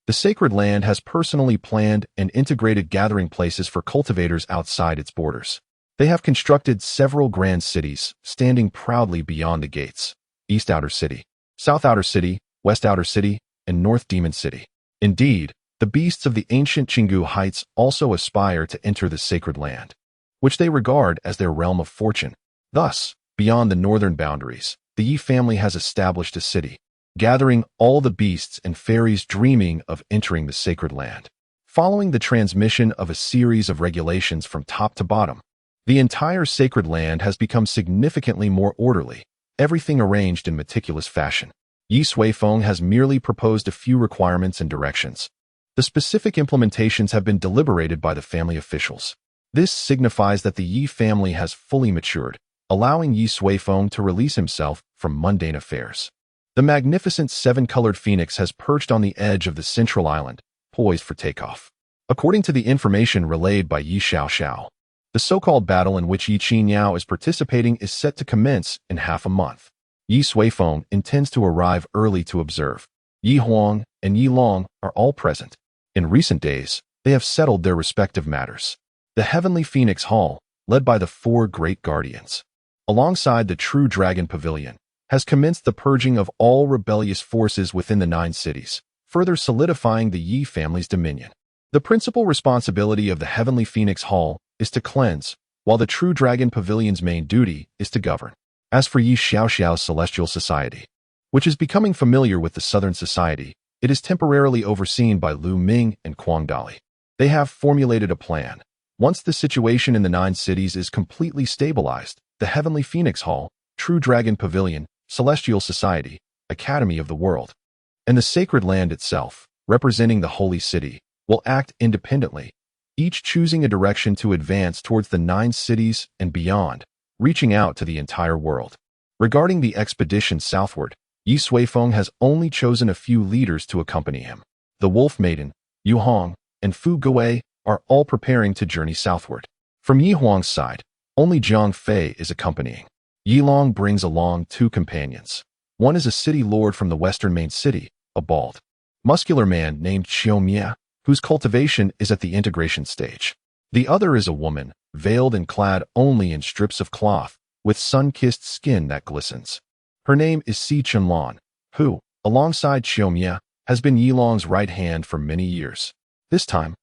the sacred land has personally planned and integrated gathering places for cultivators outside its borders. They have constructed several grand cities, standing proudly beyond the gates: East Outer City, South Outer City, West Outer City, and North Demon City. Indeed, the beasts of the ancient Qinggu Heights also aspire to enter the sacred land, which they regard as their realm of fortune. Thus, beyond the northern boundaries, the Yi family has established a city, gathering all the beasts and fairies dreaming of entering the sacred land. Following the transmission of a series of regulations from top to bottom, the entire sacred land has become significantly more orderly, everything arranged in meticulous fashion. Ye Suifeng has merely proposed a few requirements and directions. The specific implementations have been deliberated by the family officials. This signifies that the Yi family has fully matured, allowing Ye Suifeng to release himself from mundane affairs. The magnificent 7-colored phoenix has perched on the edge of the central island, poised for takeoff. According to the information relayed by Ye Xiaoxiao, the so-called battle in which Yi Qingyao is participating is set to commence in half a month. Ye Suifeng intends to arrive early to observe. Yi Huang and Yi Long are all present. In recent days, they have settled their respective matters. The Heavenly Phoenix Hall, led by the 4 great guardians, alongside the True Dragon Pavilion, has commenced the purging of all rebellious forces within the 9 cities, further solidifying the Yi family's dominion. The principal responsibility of the Heavenly Phoenix Hall is to cleanse, while the True Dragon Pavilion's main duty is to govern. As for Ye Xiaoxiao's Celestial Society, which is becoming familiar with the Southern Society, it is temporarily overseen by Lu Ming and Quang Dali. They have formulated a plan. Once the situation in the 9 cities is completely stabilized, the Heavenly Phoenix Hall, True Dragon Pavilion, Celestial Society, Academy of the World, and the sacred land itself, representing the holy city, will act independently, each choosing a direction to advance towards the 9 cities and beyond, reaching out to the entire world. Regarding the expedition southward, Ye Suifeng has only chosen a few leaders to accompany him. The Wolf Maiden, Yu Hong, and Fu Gui are all preparing to journey southward. From Yi Huang's side, only Jiang Fei is accompanying. Yi Long brings along 2 companions. One is a city lord from the western main city, a bald, muscular man named Xiao Mia, whose cultivation is at the integration stage. The other is a woman, veiled and clad only in strips of cloth, with sun-kissed skin that glistens. Her name is Si Chunlan, who, alongside Xiao Mia, has been Yi Long's right hand for many years. This time,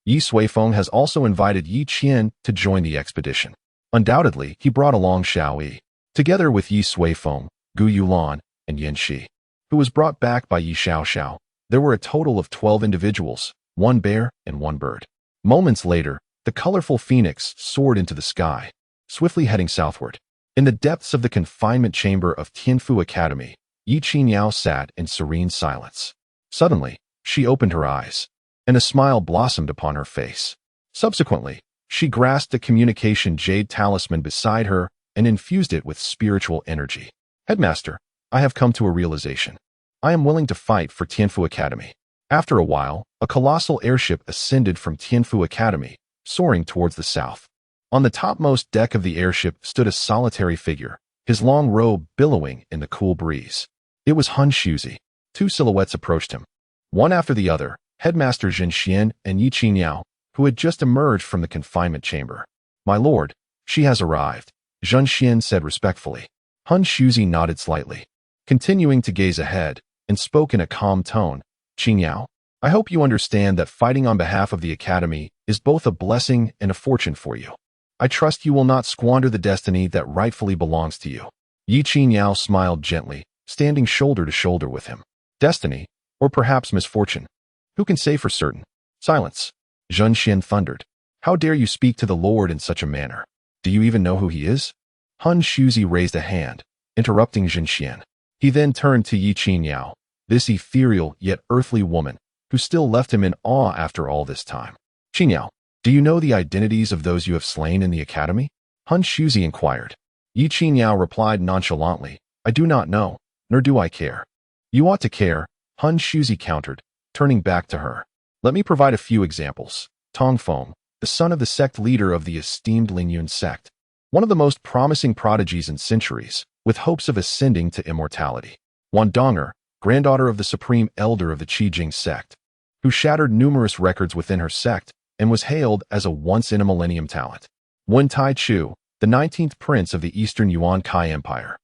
Ye Suifeng has also invited Yi Qian to join the expedition. Undoubtedly, he brought along Xiao Yi, together with Ye Suifeng, Gu Yulan, and Yin Shi, who was brought back by Yi Xiao. There were a total of 12 individuals, 1 bear and 1 bird. Moments later, the colorful phoenix soared into the sky, swiftly heading southward. In the depths of the confinement chamber of Tianfu Academy, Yi Qinyao sat in serene silence. Suddenly, she opened her eyes, and a smile blossomed upon her face. Subsequently, she grasped a communication jade talisman beside her and infused it with spiritual energy. Headmaster, I have come to a realization. I am willing to fight for Tianfu Academy. After a while, a colossal airship ascended from Tianfu Academy, soaring towards the south. On the topmost deck of the airship stood a solitary figure, his long robe billowing in the cool breeze. It was Han Shuzi. 2 silhouettes approached him. One after the other, Headmaster Zhen Xian and Yi Qinyao, who had just emerged from the confinement chamber. My lord, she has arrived, Zhen Xian said respectfully. Han Shuzi nodded slightly, continuing to gaze ahead, and spoke in a calm tone. Qinyao, I hope you understand that fighting on behalf of the Academy is both a blessing and a fortune for you. I trust you will not squander the destiny that rightfully belongs to you. Yi Qinyao smiled gently, standing shoulder to shoulder with him. Destiny, or perhaps misfortune. Who can say for certain? Silence. Zhen Xian thundered. How dare you speak to the Lord in such a manner? Do you even know who he is? Han Shuzi raised a hand, interrupting Zhen Xian. He then turned to Yi Qinyao, this ethereal yet earthly woman, who still left him in awe after all this time. Qinyao, do you know the identities of those you have slain in the academy? Han Shuzi inquired. Yi Qinyao replied nonchalantly, I do not know, nor do I care. You ought to care, Han Shuzi countered, turning back to her. Let me provide a few examples. Tongfeng, the son of the sect leader of the esteemed Lingyun sect, one of the most promising prodigies in centuries, with hopes of ascending to immortality. Wandonger, granddaughter of the supreme elder of the Qijing sect, who shattered numerous records within her sect and was hailed as a once-in-a-millennium talent. Wen Tai Chu, the 19th prince of the Eastern Yuan Kai Empire,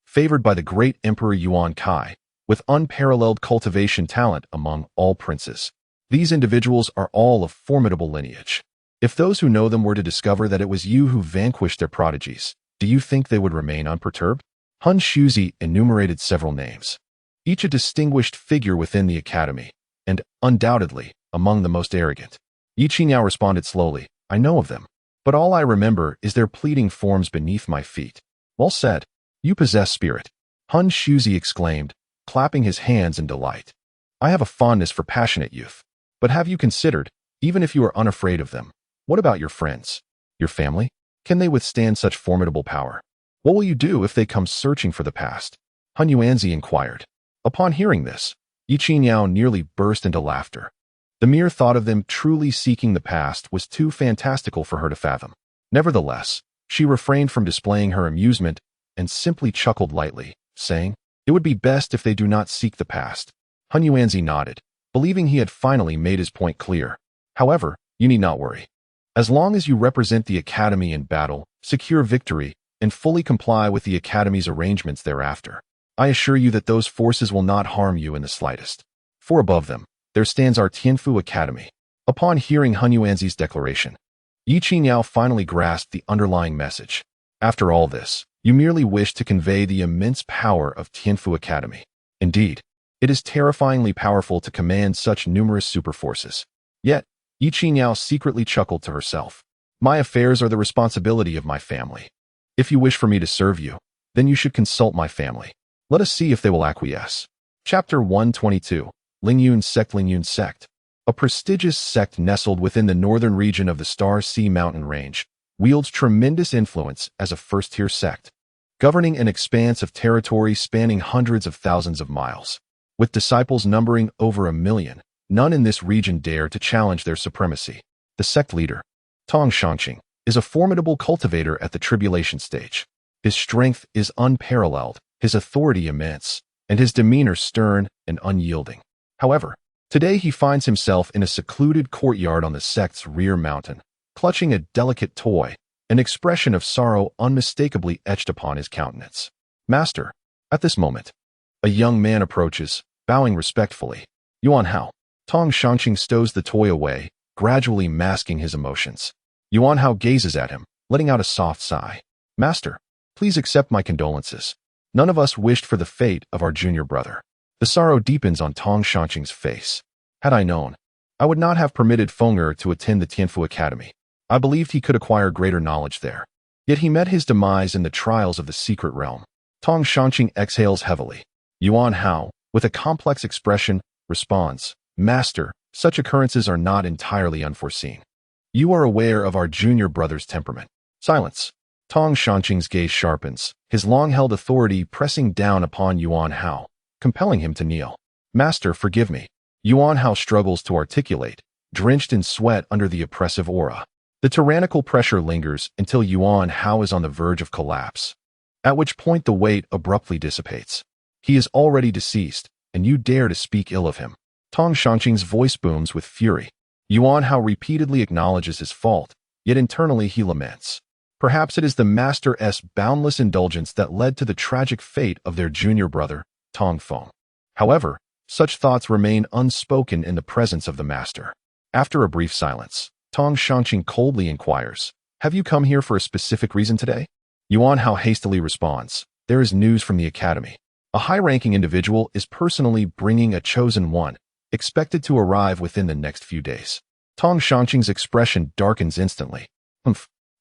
favored by the great Emperor Yuan Kai, with unparalleled cultivation talent among all princes. These individuals are all of formidable lineage. If those who know them were to discover that it was you who vanquished their prodigies, do you think they would remain unperturbed? Han Shuzi enumerated several names, each a distinguished figure within the academy, and, undoubtedly, among the most arrogant. Yi Qinyao responded slowly, I know of them, but all I remember is their pleading forms beneath my feet. Well said. You possess spirit. Han Shuzi exclaimed, clapping his hands in delight. I have a fondness for passionate youth. But have you considered, even if you are unafraid of them, what about your friends? Your family? Can they withstand such formidable power? What will you do if they come searching for the past? Han Yuanzi inquired. Upon hearing this, Yi Qinyao nearly burst into laughter. The mere thought of them truly seeking the past was too fantastical for her to fathom. Nevertheless, she refrained from displaying her amusement and simply chuckled lightly, saying, It would be best if they do not seek the past. Han Yuanzi nodded, believing he had finally made his point clear. However, you need not worry. As long as you represent the Academy in battle, secure victory, and fully comply with the Academy's arrangements thereafter, I assure you that those forces will not harm you in the slightest. For above them, there stands our Tianfu Academy. Upon hearing Han Yuanzi's declaration, Yi Qinyao finally grasped the underlying message. After all this, you merely wish to convey the immense power of Tianfu Academy. Indeed, it is terrifyingly powerful to command such numerous superforces. Yet, Yi Qinyao secretly chuckled to herself. My affairs are the responsibility of my family. If you wish for me to serve you, then you should consult my family. Let us see if they will acquiesce. Chapter 122, Lingyun Sect. A prestigious sect nestled within the northern region of the Star Sea mountain range, wields tremendous influence as a first-tier sect, governing an expanse of territory spanning hundreds of thousands of miles. With disciples numbering over 1 million, None in this region dare to challenge their supremacy. The sect leader, Tong Shangqing, is a formidable cultivator at the tribulation stage. His strength is unparalleled, his authority immense, and his demeanor stern and unyielding. However, today he finds himself in a secluded courtyard on the sect's rear mountain, clutching a delicate toy, an expression of sorrow unmistakably etched upon his countenance. Master, at this moment, a young man approaches, bowing respectfully. Yuan Hao. Tong Shangqing stows the toy away, gradually masking his emotions. Yuan Hao gazes at him, letting out a soft sigh. Master, please accept my condolences. None of us wished for the fate of our junior brother. The sorrow deepens on Tong Shangqing's face. Had I known, I would not have permitted Feng'er to attend the Tianfu Academy. I believed he could acquire greater knowledge there. Yet he met his demise in the trials of the secret realm. Tong Shangqing exhales heavily. Yuan Hao, with a complex expression, responds, Master, such occurrences are not entirely unforeseen. You are aware of our junior brother's temperament. Silence. Tong Shangqing's gaze sharpens, his long-held authority pressing down upon Yuan Hao, compelling him to kneel. Master, forgive me. Yuan Hao struggles to articulate, drenched in sweat under the oppressive aura. The tyrannical pressure lingers until Yuan Hao is on the verge of collapse, at which point the weight abruptly dissipates. He is already deceased, and you dare to speak ill of him. Tong Shangqing's voice booms with fury. Yuan Hao repeatedly acknowledges his fault, yet internally he laments. Perhaps it is the master's boundless indulgence that led to the tragic fate of their junior brother, Tong Feng. However, such thoughts remain unspoken in the presence of the master. After a brief silence, Tong Shangqing coldly inquires, Have you come here for a specific reason today? Yuan Hao hastily responds, There is news from the academy. A high-ranking individual is personally bringing a chosen one, expected to arrive within the next few days. Tong Shangqing's expression darkens instantly.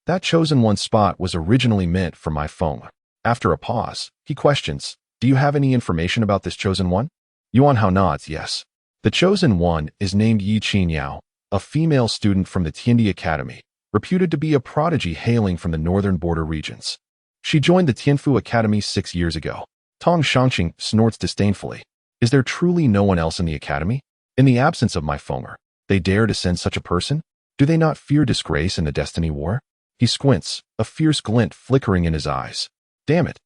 That chosen one spot was originally meant for my Feng. After a pause, he questions, Do you have any information about this chosen one? Yuan Hao nods yes. The chosen one is named Ye Suifeng, a female student from the Tiandi Academy, reputed to be a prodigy hailing from the northern border regions. She joined the Tianfu Academy 6 years ago. Tong Shangqing snorts disdainfully. Is there truly no one else in the academy? In the absence of my Feng'er, they dare to send such a person? Do they not fear disgrace in the destiny war? He squints, a fierce glint flickering in his eyes. Damn it!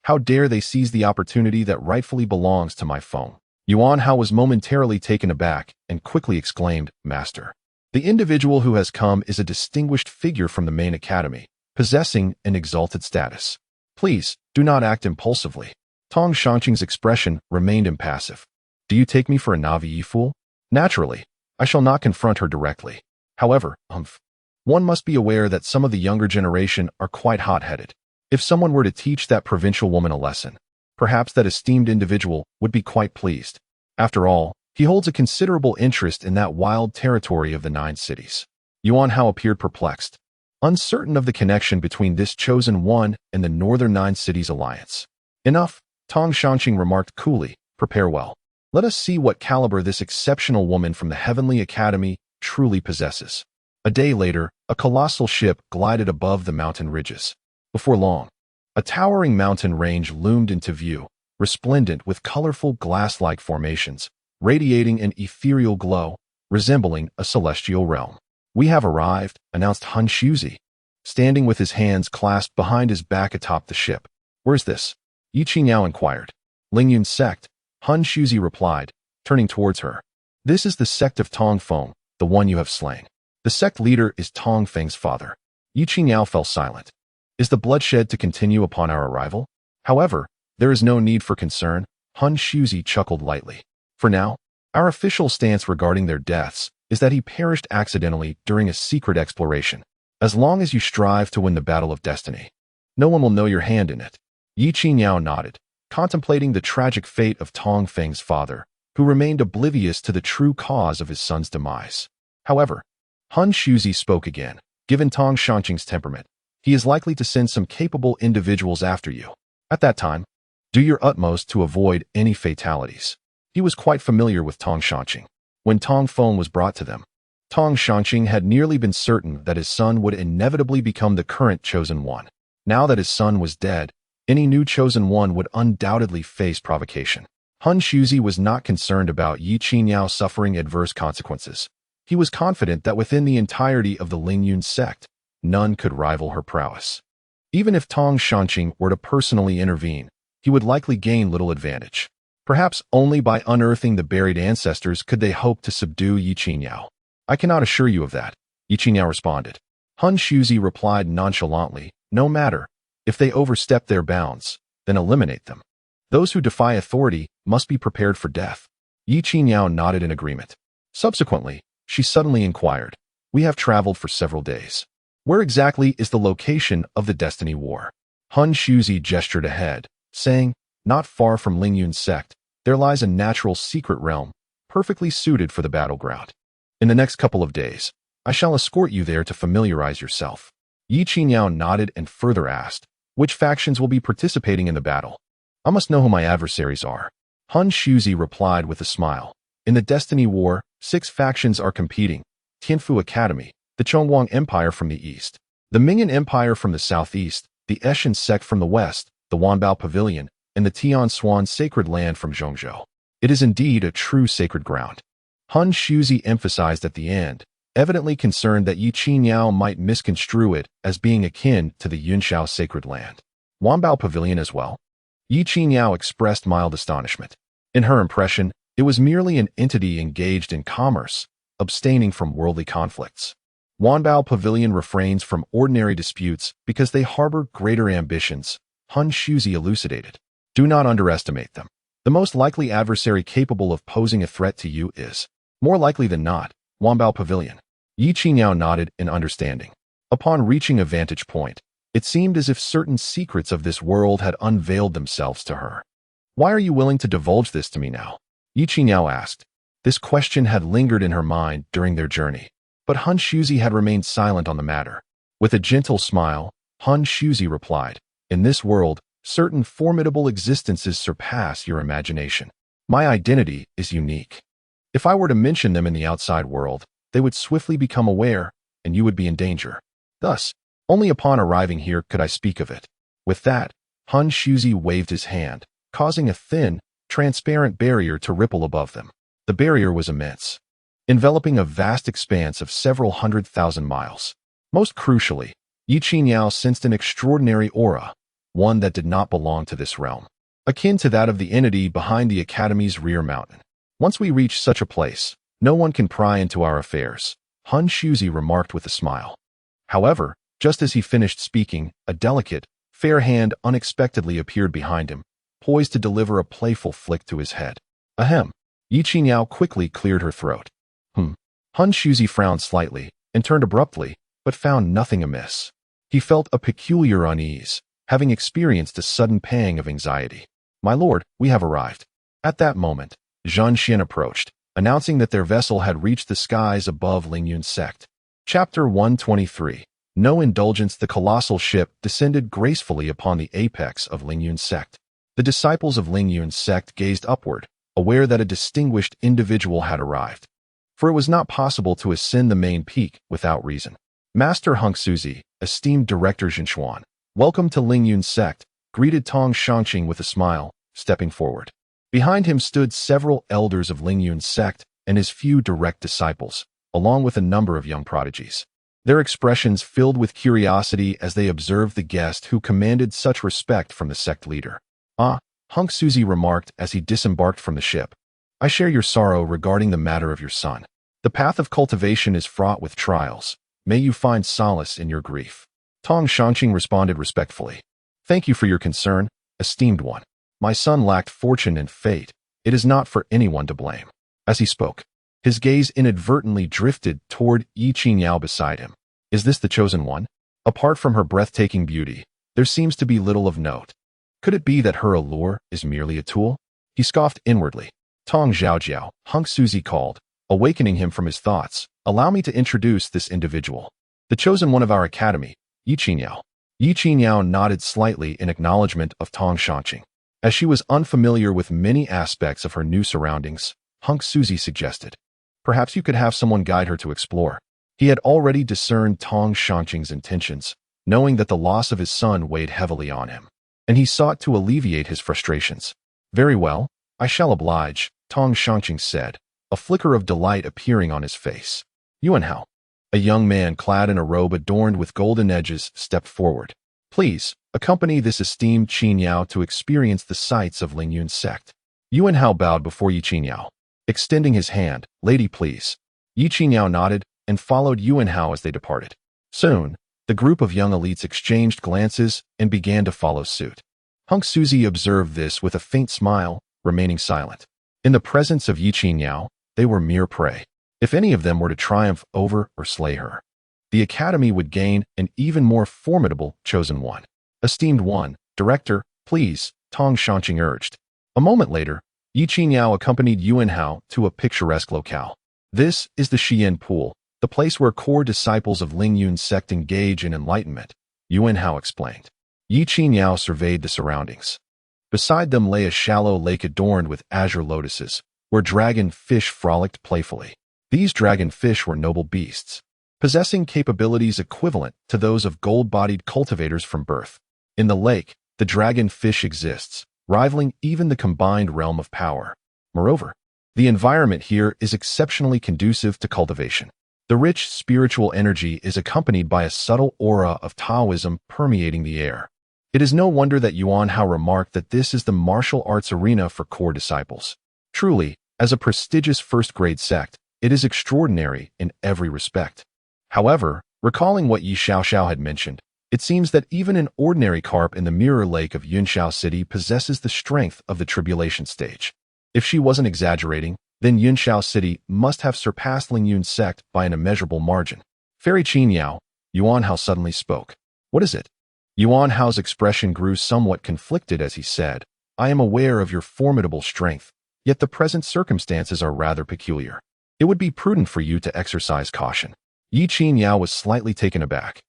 How dare they seize the opportunity that rightfully belongs to my Feng? Yuan Hao was momentarily taken aback and quickly exclaimed, Master. The individual who has come is a distinguished figure from the main academy, possessing an exalted status. Please, do not act impulsively. Tong Shangqing's expression remained impassive. Do you take me for a Navi fool? Naturally, I shall not confront her directly. However, one must be aware that some of the younger generation are quite hot-headed. If someone were to teach that provincial woman a lesson, perhaps that esteemed individual would be quite pleased. After all, he holds a considerable interest in that wild territory of the 9 cities. Yuan Hao appeared perplexed, uncertain of the connection between this chosen one and the Northern 9 Cities alliance. Enough, Tong Shangqing remarked coolly, prepare well. Let us see what caliber this exceptional woman from the Heavenly Academy truly possesses. A day later, a colossal ship glided above the mountain ridges. Before long, a towering mountain range loomed into view, resplendent with colorful glass-like formations, radiating an ethereal glow, resembling a celestial realm. We have arrived, announced Han Shuzi, standing with his hands clasped behind his back atop the ship. Where's this? Ye Qingyao inquired. Lingyun's sect, Han Shuzi replied, turning towards her. This is the sect of Tong Feng, the one you have slain. The sect leader is Tong Feng's father. Ye Qingyao fell silent. Is the bloodshed to continue upon our arrival? However, there is no need for concern, Han Shuzi chuckled lightly. For now, our official stance regarding their deaths is that he perished accidentally during a secret exploration. As long as you strive to win the battle of destiny, no one will know your hand in it. Ye Qingyao nodded, contemplating the tragic fate of Tong Feng's father, who remained oblivious to the true cause of his son's demise. However, Han Shuzi spoke again. Given Tong Shangqing's temperament, he is likely to send some capable individuals after you. At that time, do your utmost to avoid any fatalities. He was quite familiar with Tong Shangqing. When Tong Feng was brought to them, Tong Shangqing had nearly been certain that his son would inevitably become the current chosen one. Now that his son was dead, any new chosen one would undoubtedly face provocation. Hun Shuzi was not concerned about Ye Qingyao suffering adverse consequences. He was confident that within the entirety of the Lingyun sect, none could rival her prowess. Even if Tong Shanqing were to personally intervene, he would likely gain little advantage. Perhaps only by unearthing the buried ancestors could they hope to subdue Ye Qingyao. I cannot assure you of that, Ye Qingyao responded. Hun Shuzi replied nonchalantly, no matter. If they overstep their bounds, then eliminate them. Those who defy authority must be prepared for death. Ye Qingyao nodded in agreement. Subsequently, she suddenly inquired, we have traveled for several days. Where exactly is the location of the Destiny War? Hun Shuzi gestured ahead, saying, not far from Lingyun sect, there lies a natural secret realm, perfectly suited for the battleground. In the next couple of days, I shall escort you there to familiarize yourself. Ye Qingyao nodded and further asked, which factions will be participating in the battle? I must know who my adversaries are. Hun Shuzi replied with a smile. In the Destiny War, 6 factions are competing: Tianfu Academy, the Chongguang Empire from the east, the Mingyan Empire from the southeast, the Eshan sect from the west, the Wanbao Pavilion, and the Tian Swan Sacred Land from Zhongzhou. It is indeed a true sacred ground. Hun Shuzi emphasized at the end, evidently concerned that Ye Qingyao might misconstrue it as being akin to the Yunxiao Sacred Land. Wanbao Pavilion as well? Ye Qingyao expressed mild astonishment. In her impression, it was merely an entity engaged in commerce, abstaining from worldly conflicts. Wanbao Pavilion refrains from ordinary disputes because they harbor greater ambitions, Hun Shuzi elucidated. Do not underestimate them. The most likely adversary capable of posing a threat to you is, more likely than not, Wanbao Pavilion. Ye Qingyao nodded in understanding. Upon reaching a vantage point, it seemed as if certain secrets of this world had unveiled themselves to her. Why are you willing to divulge this to me now? Ye Qingyao asked. This question had lingered in her mind during their journey, but Hun Shuzi had remained silent on the matter. With a gentle smile, Hun Shuzi replied, in this world, certain formidable existences surpass your imagination. My identity is unique. If I were to mention them in the outside world, they would swiftly become aware, and you would be in danger. Thus, only upon arriving here could I speak of it. With that, Hun Shuzi waved his hand, causing a thin, transparent barrier to ripple above them. The barrier was immense, enveloping a vast expanse of several 100,000 miles. Most crucially, Ye Qingyao sensed an extraordinary aura, one that did not belong to this realm, akin to that of the entity behind the Academy's rear mountain. Once we reach such a place, no one can pry into our affairs, Hun Shuzi remarked with a smile. However, just as he finished speaking, a delicate, fair hand unexpectedly appeared behind him, poised to deliver a playful flick to his head. Ahem. Ye Qingyao quickly cleared her throat. Hun Shuzi frowned slightly and turned abruptly, but found nothing amiss. He felt a peculiar unease, having experienced a sudden pang of anxiety. My lord, we have arrived. At that moment, Zhan Xian approached, announcing that their vessel had reached the skies above Lingyun sect. Chapter 123. No indulgence. The colossal ship descended gracefully upon the apex of Lingyun sect. The disciples of Lingyun sect gazed upward, aware that a distinguished individual had arrived. For it was not possible to ascend the main peak without reason. Master Hung Suzi, esteemed Director Zhinshuan, welcome to Lingyun sect, greeted Tong Shanqing with a smile, stepping forward. Behind him stood several elders of Lingyun sect and his few direct disciples, along with a number of young prodigies. Their expressions filled with curiosity as they observed the guest who commanded such respect from the sect leader. Ah, Hung Suzi remarked as he disembarked from the ship. I share your sorrow regarding the matter of your son. The path of cultivation is fraught with trials. May you find solace in your grief. Tong Shanqing responded respectfully. Thank you for your concern, esteemed one. My son lacked fortune and fate. It is not for anyone to blame. As he spoke, his gaze inadvertently drifted toward Ye Qingyao beside him. Is this the chosen one? Apart from her breathtaking beauty, there seems to be little of note. Could it be that her allure is merely a tool? He scoffed inwardly. Tong Zhaojiao, Hung Suzi called, awakening him from his thoughts. Allow me to introduce this individual. The chosen one of our academy, Ye Qingyao. Ye Qingyao nodded slightly in acknowledgement of Tong Shanqing. As she was unfamiliar with many aspects of her new surroundings, Hung Suzi suggested, perhaps you could have someone guide her to explore. He had already discerned Tong Shanqing's intentions, knowing that the loss of his son weighed heavily on him, and he sought to alleviate his frustrations. Very well, I shall oblige, Tong Shangqing said, a flicker of delight appearing on his face. Yuanhao, a young man clad in a robe adorned with golden edges, stepped forward. Please, accompany this esteemed Qingyao to experience the sights of Lingyun's sect. Yuanhao bowed before Yi Qingyao, extending his hand. Lady, please. Yi Qingyao nodded and followed Yuanhao as they departed. Soon, the group of young elites exchanged glances and began to follow suit. Hunk Suzy observed this with a faint smile, remaining silent. In the presence of Yi Qingyao, they were mere prey. If any of them were to triumph over or slay her, the academy would gain an even more formidable chosen one. Esteemed one, director, please, Tong Shangqing urged. A moment later, Yi Qingyao accompanied Yuanhao to a picturesque locale. This is the Xian Pool, the place where core disciples of Lingyun's sect engage in enlightenment, Yuanhao explained. Yi Qingyao surveyed the surroundings. Beside them lay a shallow lake adorned with azure lotuses, where dragon fish frolicked playfully. These dragon fish were noble beasts, possessing capabilities equivalent to those of gold-bodied cultivators from birth. In the lake, the dragon fish exists, rivaling even the combined realm of power. Moreover, the environment here is exceptionally conducive to cultivation. The rich spiritual energy is accompanied by a subtle aura of Taoism permeating the air. It is no wonder that Yuanhao remarked that this is the martial arts arena for core disciples. Truly, as a prestigious first-grade sect, it is extraordinary in every respect. However, recalling what Ye Suifeng had mentioned, it seems that even an ordinary carp in the mirror lake of Yunxiao City possesses the strength of the tribulation stage. If she wasn't exaggerating, then Yunxiao City must have surpassed Lingyun's sect by an immeasurable margin. Fairy Qingyao, Yuanhao suddenly spoke. What is it? Yuanhao's expression grew somewhat conflicted as he said, I am aware of your formidable strength, yet the present circumstances are rather peculiar. It would be prudent for you to exercise caution. Yi Qingyao was slightly taken aback.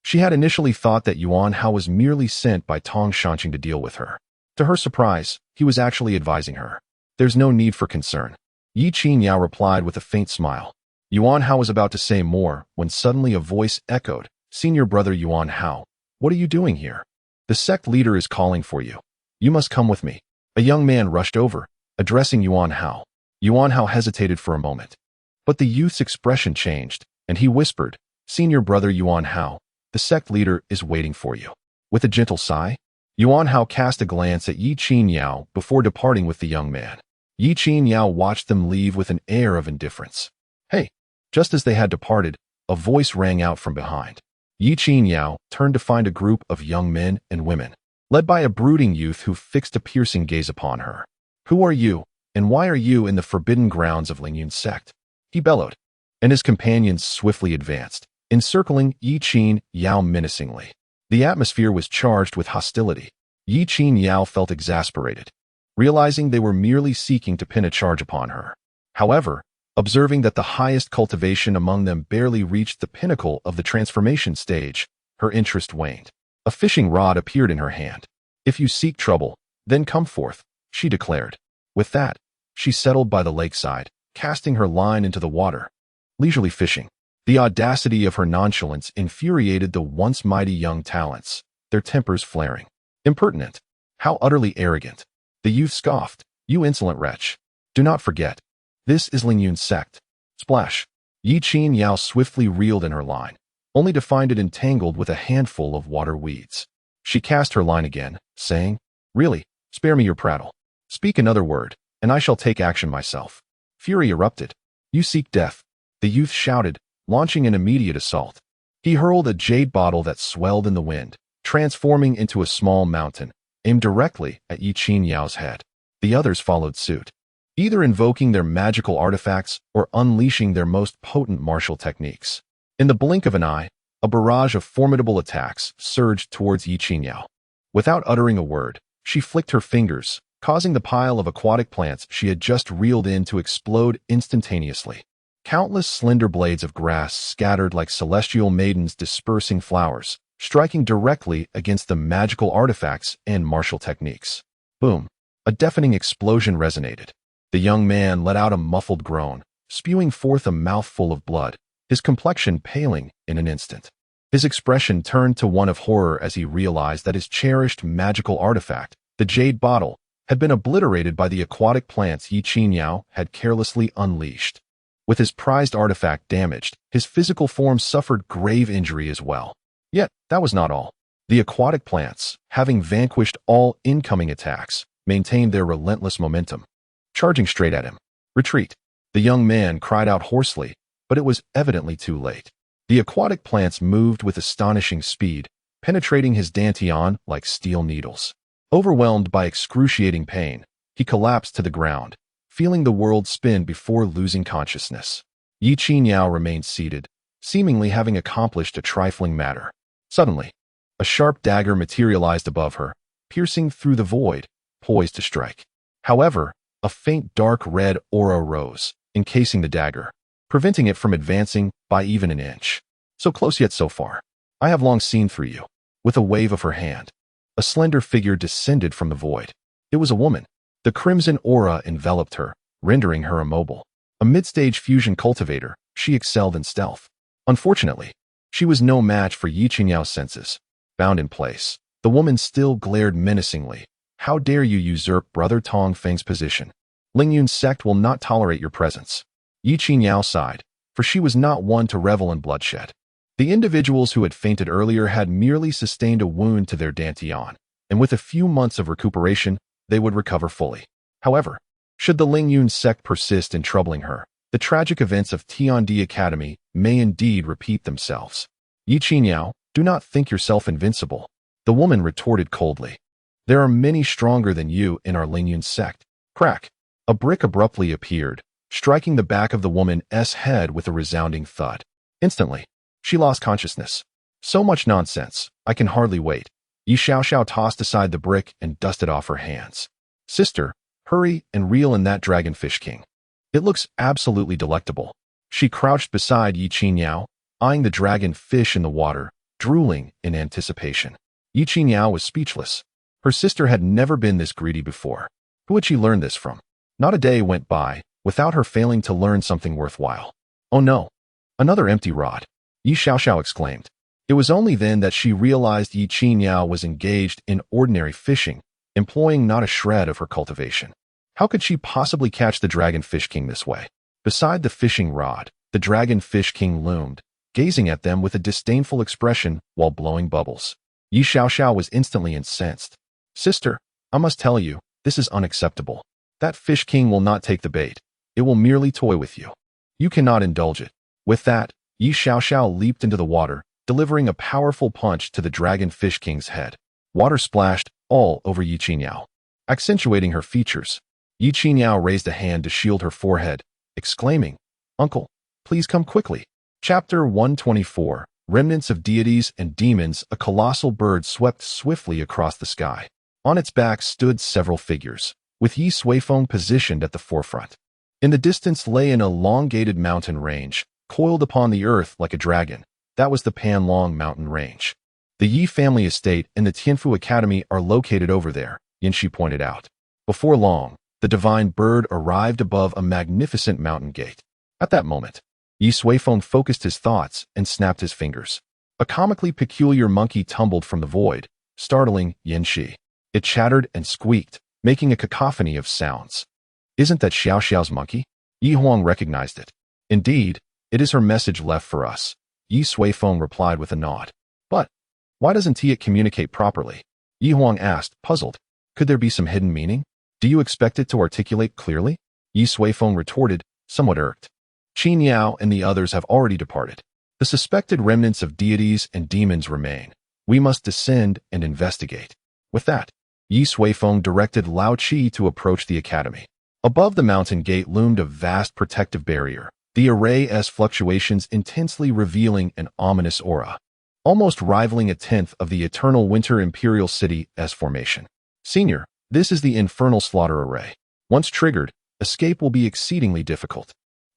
She had initially thought that Yuanhao was merely sent by Tong Shangqing to deal with her. To her surprise, he was actually advising her. There's no need for concern. Yi Qingyao replied with a faint smile. Yuanhao was about to say more when suddenly a voice echoed, Senior Brother Yuanhao, what are you doing here? The sect leader is calling for you. You must come with me. A young man rushed over, addressing Yuanhao. Yuanhao hesitated for a moment. But the youth's expression changed, and he whispered, Senior Brother Yuanhao, the sect leader is waiting for you. With a gentle sigh, Yuanhao cast a glance at Yi Qingyao before departing with the young man. Yi Qingyao watched them leave with an air of indifference. Hey! Just as they had departed, a voice rang out from behind. Yi Qingyao turned to find a group of young men and women, led by a brooding youth who fixed a piercing gaze upon her. Who are you, and why are you in the forbidden grounds of Lingyun's sect? He bellowed, and his companions swiftly advanced, encircling Yi Qingyao menacingly. The atmosphere was charged with hostility. Yi Qingyao felt exasperated, realizing they were merely seeking to pin a charge upon her. However, observing that the highest cultivation among them barely reached the pinnacle of the transformation stage, her interest waned. A fishing rod appeared in her hand. If you seek trouble, then come forth, she declared. With that, she settled by the lakeside, casting her line into the water. Leisurely fishing. The audacity of her nonchalance infuriated the once mighty young talents, their tempers flaring. Impertinent. How utterly arrogant. The youth scoffed. You insolent wretch. Do not forget. This is Lingyun's sect. Splash. Yi Qingyao swiftly reeled in her line, only to find it entangled with a handful of water weeds. She cast her line again, saying, Really, spare me your prattle. Speak another word, and I shall take action myself. Fury erupted. You seek death. The youth shouted, launching an immediate assault. He hurled a jade bottle that swelled in the wind, transforming into a small mountain, aimed directly at Yi Qinyao's head. The others followed suit, either invoking their magical artifacts or unleashing their most potent martial techniques. In the blink of an eye, a barrage of formidable attacks surged towards Yi Qingyao. Without uttering a word, she flicked her fingers, causing the pile of aquatic plants she had just reeled in to explode instantaneously. Countless slender blades of grass scattered like celestial maidens dispersing flowers, striking directly against the magical artifacts and martial techniques. Boom! A deafening explosion resonated. The young man let out a muffled groan, spewing forth a mouthful of blood, his complexion paling in an instant. His expression turned to one of horror as he realized that his cherished magical artifact, the jade bottle, had been obliterated by the aquatic plants Ye Suifeng had carelessly unleashed. With his prized artifact damaged, his physical form suffered grave injury as well. Yet, that was not all. The aquatic plants, having vanquished all incoming attacks, maintained their relentless momentum, charging straight at him. Retreat! The young man cried out hoarsely, but it was evidently too late. The aquatic plants moved with astonishing speed, penetrating his dantian like steel needles. Overwhelmed by excruciating pain, he collapsed to the ground, feeling the world spin before losing consciousness. Ye Suifeng remained seated, seemingly having accomplished a trifling matter. Suddenly, a sharp dagger materialized above her, piercing through the void, poised to strike. However, a faint dark red aura rose, encasing the dagger, preventing it from advancing by even an inch. So close yet so far. I have long seen through you. With a wave of her hand, a slender figure descended from the void. It was a woman. The crimson aura enveloped her, rendering her immobile. A mid-stage fusion cultivator, she excelled in stealth. Unfortunately, she was no match for Ye Suifeng's senses. Bound in place, the woman still glared menacingly. How dare you usurp Brother Tong Feng's position? Lingyun's sect will not tolerate your presence. Ye Suifeng sighed, for she was not one to revel in bloodshed. The individuals who had fainted earlier had merely sustained a wound to their dantian, and with a few months of recuperation, they would recover fully. However, should the Lingyun sect persist in troubling her, the tragic events of Tiandi Academy may indeed repeat themselves. Ye Suifeng, do not think yourself invincible, the woman retorted coldly. There are many stronger than you in our Lingyun sect. Crack! A brick abruptly appeared, striking the back of the woman's head with a resounding thud. Instantly, she lost consciousness. So much nonsense, I can hardly wait. Ye Suifeng tossed aside the brick and dusted off her hands. Sister, hurry and reel in that dragonfish king. It looks absolutely delectable. She crouched beside Ye Suifeng, eyeing the dragon fish in the water, drooling in anticipation. Ye Suifeng was speechless. Her sister had never been this greedy before. Who had she learned this from? Not a day went by without her failing to learn something worthwhile. Oh no! Another empty rod! Ye Suifeng exclaimed. It was only then that she realized Ye Suifeng was engaged in ordinary fishing, employing not a shred of her cultivation. How could she possibly catch the dragonfish king this way? Beside the fishing rod, the dragonfish king loomed, gazing at them with a disdainful expression while blowing bubbles. Ye Suifeng was instantly incensed. Sister, I must tell you, this is unacceptable. That fish king will not take the bait. It will merely toy with you. You cannot indulge it. With that, Ye Suifeng leaped into the water, delivering a powerful punch to the dragonfish king's head. Water splashed all over Ye Suifeng, accentuating her features. Ye Suifeng raised a hand to shield her forehead, exclaiming, Uncle, please come quickly. Chapter 124, Remnants of Deities and Demons. A colossal bird swept swiftly across the sky. On its back stood several figures, with Ye Suifeng positioned at the forefront. In the distance lay an elongated mountain range, coiled upon the earth like a dragon. That was the Panlong mountain range. The Ye family estate and the Tianfu Academy are located over there, Yinshi pointed out. Before long, the divine bird arrived above a magnificent mountain gate. At that moment, Ye Suifeng focused his thoughts and snapped his fingers. A comically peculiar monkey tumbled from the void, startling Yinshi. It chattered and squeaked, making a cacophony of sounds. Isn't that Xiao Xiao's monkey? Yi Huang recognized it. Indeed, it is her message left for us. Ye Suifeng replied with a nod. But why doesn't it communicate properly? Yi Huang asked, puzzled. Could there be some hidden meaning? Do you expect it to articulate clearly? Ye Suifeng retorted, somewhat irked. Qin Yao and the others have already departed. The suspected remnants of deities and demons remain. We must descend and investigate. With that, Ye Suifeng directed Lao Qi to approach the academy. Above the mountain gate loomed a vast protective barrier, the array's fluctuations intensely revealing an ominous aura, almost rivaling a tenth of the eternal winter imperial city's formation. Senior, this is the infernal slaughter array. Once triggered, escape will be exceedingly difficult.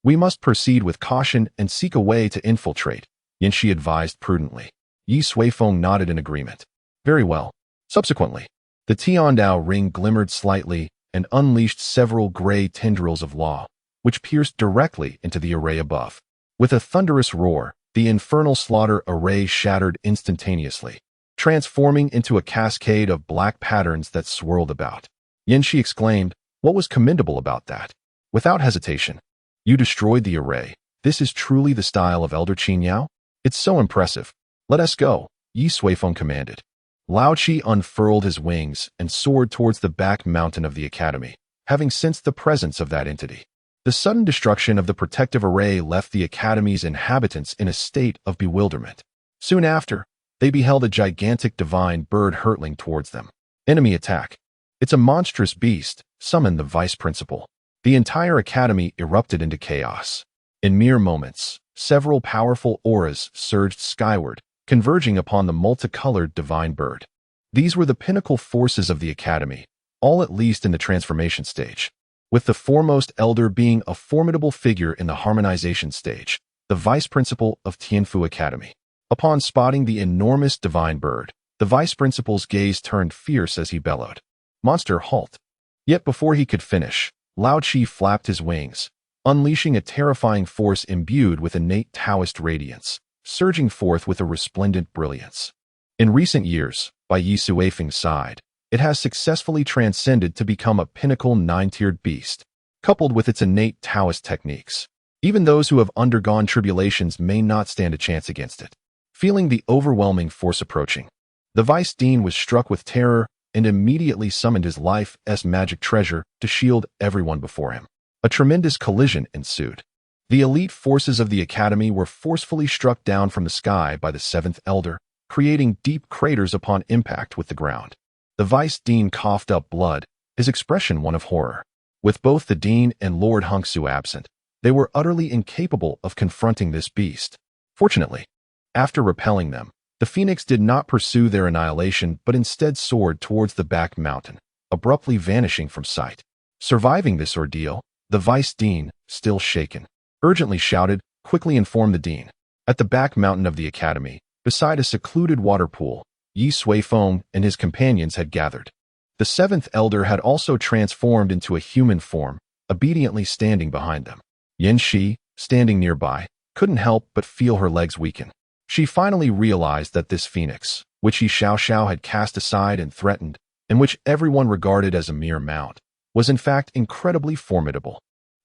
We must proceed with caution and seek a way to infiltrate, Yinshi advised prudently. Ye Suifeng nodded in agreement. Very well. Subsequently, the Tiandao ring glimmered slightly and unleashed several gray tendrils of law, which pierced directly into the array above. With a thunderous roar, the infernal slaughter array shattered instantaneously, transforming into a cascade of black patterns that swirled about. Yanxi exclaimed, "What was commendable about that?" Without hesitation, "You destroyed the array. This is truly the style of Elder Qingyao? It's so impressive. Let us go," Ye Suifeng commanded. Lao Qi unfurled his wings and soared towards the back mountain of the academy, having sensed the presence of that entity. The sudden destruction of the protective array left the academy's inhabitants in a state of bewilderment. Soon after, they beheld a gigantic divine bird hurtling towards them. Enemy attack. "It's a monstrous beast," summoned the vice principal. The entire academy erupted into chaos. In mere moments, several powerful auras surged skyward, converging upon the multicolored divine bird. These were the pinnacle forces of the academy, all at least in the transformation stage, with the foremost elder being a formidable figure in the harmonization stage, the vice principal of Tianfu Academy. Upon spotting the enormous divine bird, the vice principal's gaze turned fierce as he bellowed, "Monster, halt!" Yet before he could finish, Lao Qi flapped his wings, unleashing a terrifying force imbued with innate Taoist radiance, surging forth with a resplendent brilliance. In recent years, by Ye Suifeng's side, it has successfully transcended to become a pinnacle nine-tiered beast, coupled with its innate Taoist techniques. Even those who have undergone tribulations may not stand a chance against it. Feeling the overwhelming force approaching, the Vice Dean was struck with terror and immediately summoned his life's magic treasure to shield everyone before him. A tremendous collision ensued. The elite forces of the academy were forcefully struck down from the sky by the seventh elder, creating deep craters upon impact with the ground. The Vice Dean coughed up blood, his expression one of horror. With both the Dean and Lord Hungsu absent, they were utterly incapable of confronting this beast. Fortunately, after repelling them, the Phoenix did not pursue their annihilation but instead soared towards the back mountain, abruptly vanishing from sight. Surviving this ordeal, the Vice Dean, still shaken, urgently shouted, "Quickly inform the Dean." At the back mountain of the academy, beside a secluded water pool, Ye Suifeng and his companions had gathered. The seventh elder had also transformed into a human form, obediently standing behind them. Yanxi, standing nearby, couldn't help but feel her legs weaken. She finally realized that this phoenix, which Ye Xiao had cast aside and threatened, and which everyone regarded as a mere mount, was in fact incredibly formidable.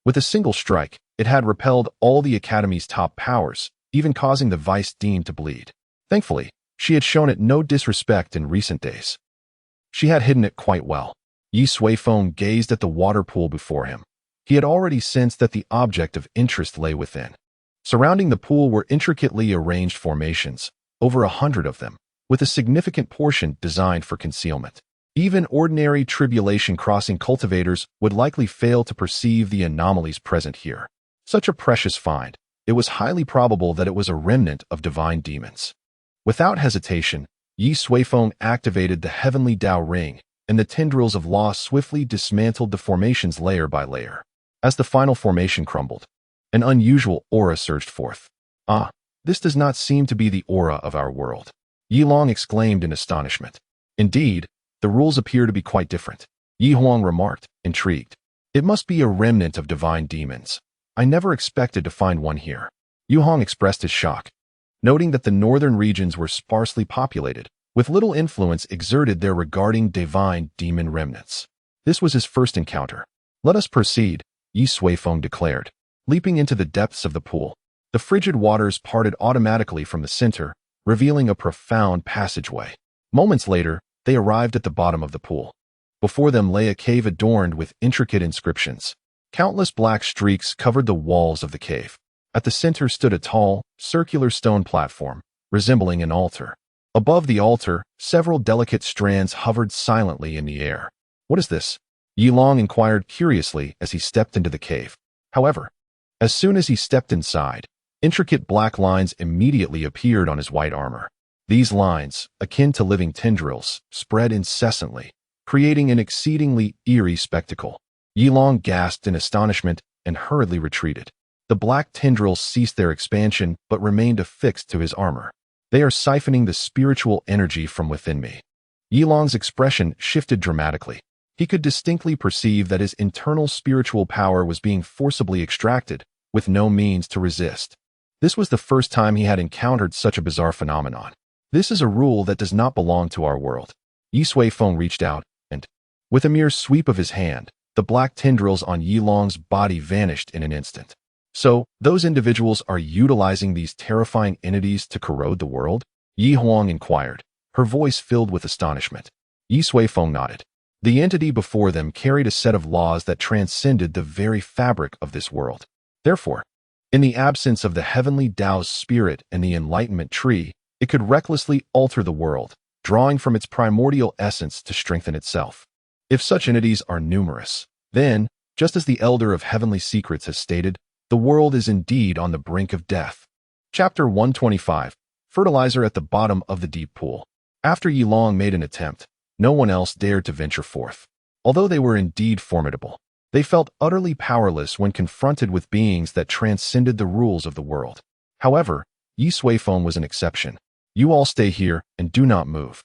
With a single strike, it had repelled all the academy's top powers, even causing the Vice Dean to bleed. Thankfully, she had shown it no disrespect in recent days. She had hidden it quite well. Ye Suifeng gazed at the water pool before him. He had already sensed that the object of interest lay within. Surrounding the pool were intricately arranged formations, over 100 of them, with a significant portion designed for concealment. Even ordinary tribulation crossing cultivators would likely fail to perceive the anomalies present here. Such a precious find, it was highly probable that it was a remnant of divine demons. Without hesitation, Ye Suifeng activated the heavenly Dao ring, and the tendrils of law swiftly dismantled the formations layer by layer. As the final formation crumbled, an unusual aura surged forth. "Ah, this does not seem to be the aura of our world," Yi Long exclaimed in astonishment. "Indeed, the rules appear to be quite different," Yi Huang remarked, intrigued. "It must be a remnant of divine demons. I never expected to find one here." Yu Hong expressed his shock, noting that the northern regions were sparsely populated, with little influence exerted there regarding divine demon remnants. This was his first encounter. "Let us proceed," Ye Suifeng declared. Leaping into the depths of the pool, the frigid waters parted automatically from the center, revealing a profound passageway. Moments later, they arrived at the bottom of the pool. Before them lay a cave adorned with intricate inscriptions. Countless black streaks covered the walls of the cave. At the center stood a tall, circular stone platform, resembling an altar. Above the altar, several delicate strands hovered silently in the air. "What is this?" Yi Long inquired curiously as he stepped into the cave. However, as soon as he stepped inside, intricate black lines immediately appeared on his white armor. These lines, akin to living tendrils, spread incessantly, creating an exceedingly eerie spectacle. Yi Long gasped in astonishment and hurriedly retreated. The black tendrils ceased their expansion but remained affixed to his armor. "They are siphoning the spiritual energy from within me." Yi Long's expression shifted dramatically. He could distinctly perceive that his internal spiritual power was being forcibly extracted, with no means to resist. This was the first time he had encountered such a bizarre phenomenon. "This is a rule that does not belong to our world." Ye Suifeng reached out and With a mere sweep of his hand, the black tendrils on Yilong's body vanished in an instant. So, those individuals are utilizing these terrifying entities to corrode the world? Yi Huang inquired, her voice filled with astonishment. Ye Suifeng nodded. The entity before them carried a set of laws that transcended the very fabric of this world. Therefore, in the absence of the heavenly Dao's spirit and the enlightenment tree, it could recklessly alter the world, drawing from its primordial essence to strengthen itself. If such entities are numerous, then, just as the Elder of Heavenly Secrets has stated, the world is indeed on the brink of death. Chapter 125, Fertilizer at the Bottom of the Deep Pool. After Yilong made an attempt, no one else dared to venture forth. Although they were indeed formidable, they felt utterly powerless when confronted with beings that transcended the rules of the world. However, Ye Suifeng was an exception. You all stay here and do not move.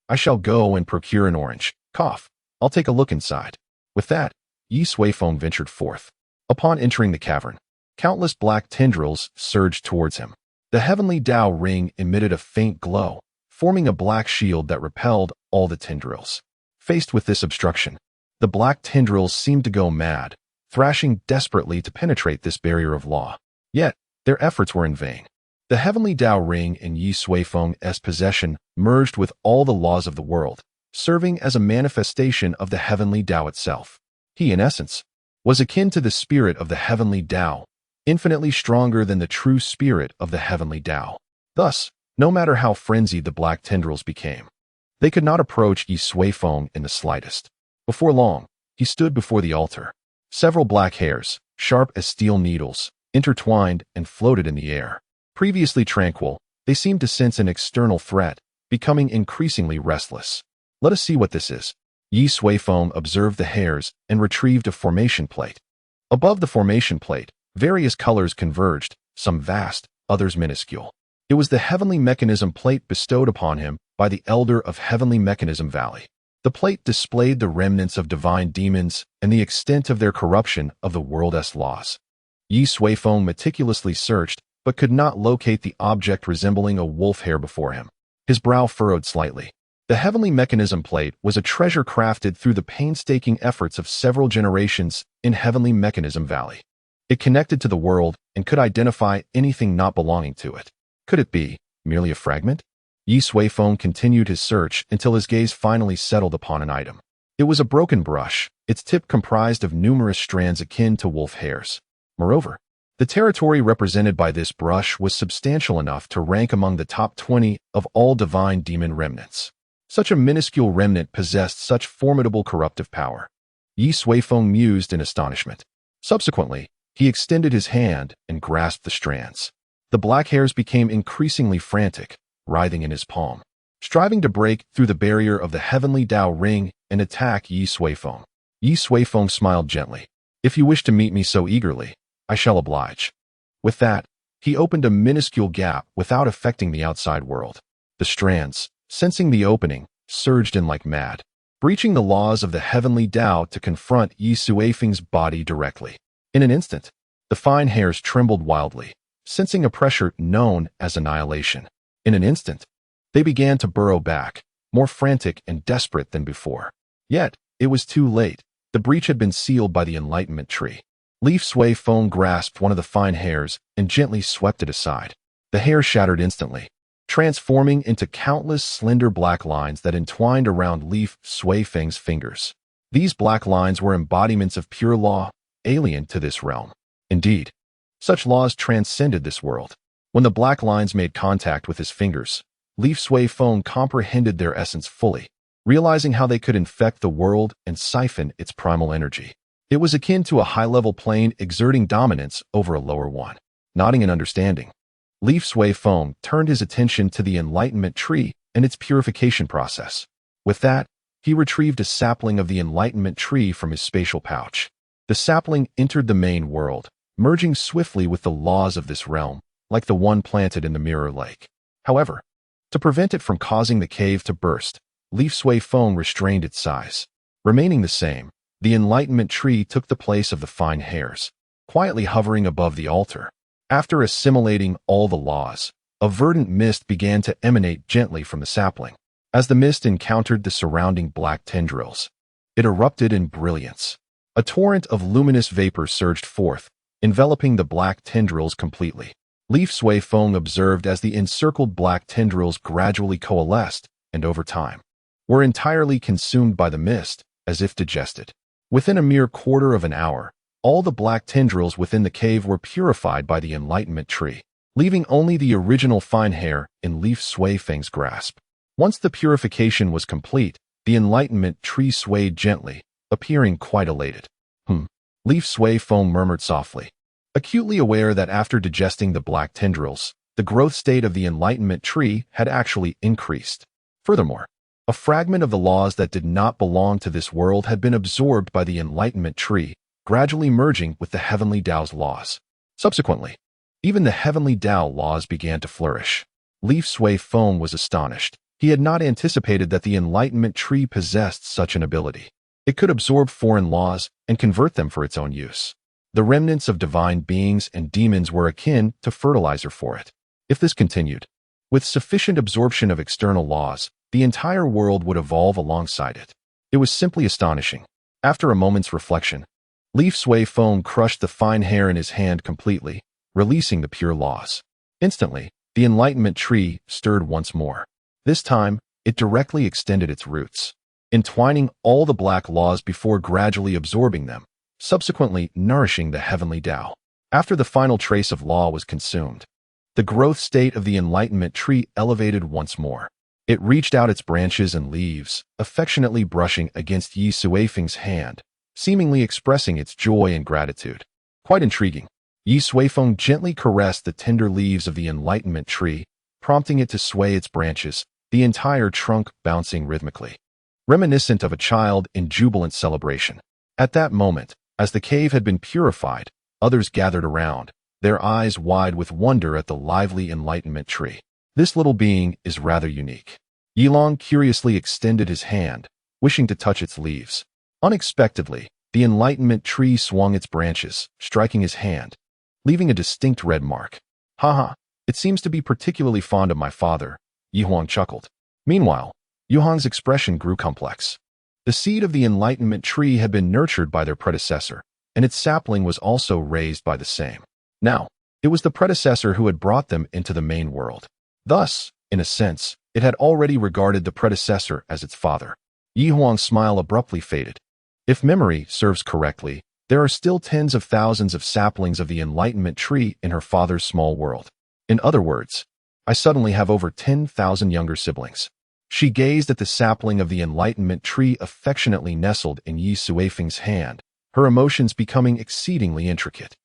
I shall go and procure an orange. Cough. I'll take a look inside. With that, Ye Suifeng ventured forth. Upon entering the cavern, countless black tendrils surged towards him. The heavenly Dao ring emitted a faint glow, forming a black shield that repelled all the tendrils. Faced with this obstruction, the black tendrils seemed to go mad, thrashing desperately to penetrate this barrier of law. Yet, their efforts were in vain. The heavenly Dao ring in Ye Suifeng's possession merged with all the laws of the world, serving as a manifestation of the heavenly Dao itself. He, in essence, was akin to the spirit of the heavenly Dao, infinitely stronger than the true spirit of the heavenly Dao. Thus, no matter how frenzied the black tendrils became, they could not approach Ye Suifeng in the slightest. Before long, he stood before the altar. Several black hairs, sharp as steel needles, intertwined and floated in the air. Previously tranquil, they seemed to sense an external threat, becoming increasingly restless. Let us see what this is. Ye Suifeng observed the hairs and retrieved a formation plate. Above the formation plate, various colors converged, some vast, others minuscule. It was the heavenly mechanism plate bestowed upon him by the Elder of Heavenly Mechanism Valley. The plate displayed the remnants of divine demons and the extent of their corruption of the world's laws. Ye Suifeng meticulously searched, but could not locate the object resembling a wolf hair before him. His brow furrowed slightly. The heavenly mechanism plate was a treasure crafted through the painstaking efforts of several generations in Heavenly Mechanism Valley. It connected to the world and could identify anything not belonging to it. Could it be merely a fragment? Ye Suifeng continued his search until his gaze finally settled upon an item. It was a broken brush, its tip comprised of numerous strands akin to wolf hairs. Moreover, the territory represented by this brush was substantial enough to rank among the top 20 of all divine demon remnants. Such a minuscule remnant possessed such formidable corruptive power. Ye Suifeng mused in astonishment. Subsequently, he extended his hand and grasped the strands. The black hairs became increasingly frantic, writhing in his palm, striving to break through the barrier of the heavenly Dao ring and attack Ye Suifeng. Ye Suifeng smiled gently. If you wish to meet me so eagerly, I shall oblige. With that, he opened a minuscule gap without affecting the outside world. The strands, sensing the opening, surged in like mad, breaching the laws of the heavenly Dao to confront Ye Suifeng's body directly. In an instant, the fine hairs trembled wildly, sensing a pressure known as annihilation. In an instant, they began to burrow back, more frantic and desperate than before. Yet, it was too late. The breach had been sealed by the enlightenment tree. Ye Suifeng grasped one of the fine hairs and gently swept it aside. The hair shattered instantly, transforming into countless slender black lines that entwined around Ye Suifeng's fingers. These black lines were embodiments of pure law, alien to this realm. Indeed, such laws transcended this world. When the black lines made contact with his fingers, Ye Suifeng comprehended their essence fully, realizing how they could infect the world and siphon its primal energy. It was akin to a high-level plane exerting dominance over a lower one. Nodding in understanding, Ye Suifeng turned his attention to the enlightenment tree and its purification process. With that, he retrieved a sapling of the enlightenment tree from his spatial pouch. The sapling entered the main world, merging swiftly with the laws of this realm, like the one planted in the mirror lake. However, to prevent it from causing the cave to burst, Ye Suifeng restrained its size. Remaining the same, the enlightenment tree took the place of the fine hairs, quietly hovering above the altar. After assimilating all the laws, a verdant mist began to emanate gently from the sapling. As the mist encountered the surrounding black tendrils, It erupted in brilliance. A torrent of luminous vapor surged forth, enveloping the black tendrils completely. Ye Suifeng observed as the encircled black tendrils gradually coalesced and, over time, were entirely consumed by the mist, as if digested. Within a mere quarter of an hour, all the black tendrils within the cave were purified by the enlightenment tree, leaving only the original fine hair in Ye Suifeng's grasp. Once the purification was complete, the enlightenment tree swayed gently, appearing quite elated. Ye Suifeng murmured softly, acutely aware that after digesting the black tendrils, the growth state of the enlightenment tree had actually increased. Furthermore, a fragment of the laws that did not belong to this world had been absorbed by the enlightenment tree, gradually merging with the heavenly Dao's laws. Subsequently, even the heavenly Dao laws began to flourish. Ye Suifeng was astonished. He had not anticipated that the enlightenment tree possessed such an ability. It could absorb foreign laws and convert them for its own use. The remnants of divine beings and demons were akin to fertilizer for it. If this continued, with sufficient absorption of external laws, the entire world would evolve alongside it. It was simply astonishing. After a moment's reflection, Ye Suifeng crushed the fine hair in his hand completely, releasing the pure laws. Instantly, the enlightenment tree stirred once more. This time, it directly extended its roots, entwining all the black laws before gradually absorbing them, subsequently nourishing the heavenly Dao. After the final trace of law was consumed, the growth state of the enlightenment tree elevated once more. It reached out its branches and leaves, affectionately brushing against Ye Suifeng's hand, seemingly expressing its joy and gratitude. Quite intriguing. Ye Suifeng gently caressed the tender leaves of the enlightenment tree, prompting it to sway its branches, the entire trunk bouncing rhythmically, reminiscent of a child in jubilant celebration. At that moment, as the cave had been purified, others gathered around, their eyes wide with wonder at the lively enlightenment tree. This little being is rather unique. Yilong curiously extended his hand, wishing to touch its leaves. Unexpectedly, the enlightenment tree swung its branches, striking his hand, leaving a distinct red mark. Haha, it seems to be particularly fond of my father, Yilong chuckled. Meanwhile, Yuhong's expression grew complex. The seed of the enlightenment tree had been nurtured by their predecessor, and its sapling was also raised by the same. Now, it was the predecessor who had brought them into the main world. Thus, in a sense, it had already regarded the predecessor as its father. Yuhong's smile abruptly faded. If memory serves correctly, there are still tens of thousands of saplings of the enlightenment tree in her father's small world. In other words, I suddenly have over 10,000 younger siblings. She gazed at the sapling of the enlightenment tree affectionately nestled in Ye Suifeng's hand, her emotions becoming exceedingly intricate.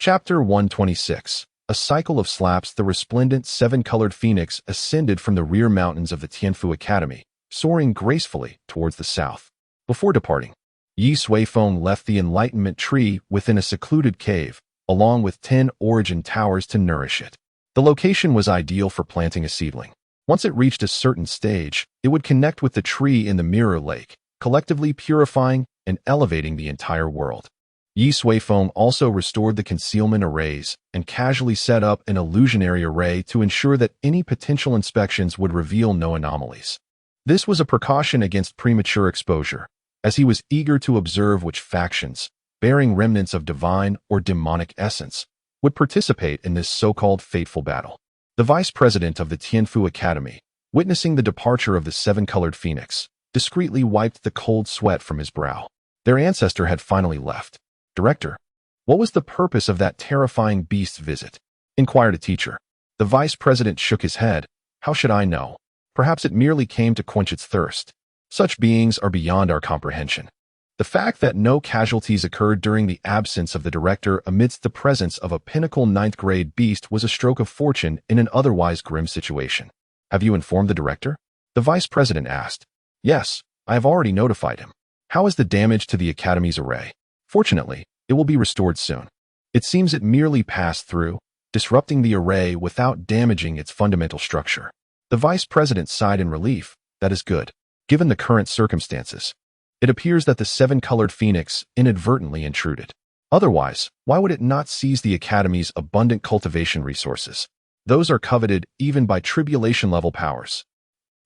Chapter 126. A cycle of slaps. The resplendent seven-colored phoenix ascended from the rear mountains of the Tianfu Academy, soaring gracefully towards the south. Before departing, Ye Suifeng left the enlightenment tree within a secluded cave, along with 10 origin towers to nourish it. The location was ideal for planting a seedling. Once it reached a certain stage, it would connect with the tree in the mirror lake, collectively purifying and elevating the entire world. Ye Suifeng also restored the concealment arrays and casually set up an illusionary array to ensure that any potential inspections would reveal no anomalies. This was a precaution against premature exposure, as he was eager to observe which factions, bearing remnants of divine or demonic essence, would participate in this so-called fateful battle. The vice president of the Tianfu Academy, witnessing the departure of the seven-colored phoenix, discreetly wiped the cold sweat from his brow. Their ancestor had finally left. Director, what was the purpose of that terrifying beast's visit? Inquired a teacher. The vice president shook his head. How should I know? Perhaps it merely came to quench its thirst. Such beings are beyond our comprehension. The fact that no casualties occurred during the absence of the director amidst the presence of a pinnacle 9th-grade beast was a stroke of fortune in an otherwise grim situation. Have you informed the director? The vice president asked. Yes, I have already notified him. How is the damage to the Academy's array? Fortunately, it will be restored soon. It seems it merely passed through, disrupting the array without damaging its fundamental structure. The vice president sighed in relief. That is good. Given the current circumstances, it appears that the seven-colored phoenix inadvertently intruded. Otherwise, why would it not seize the Academy's abundant cultivation resources? Those are coveted even by tribulation-level powers.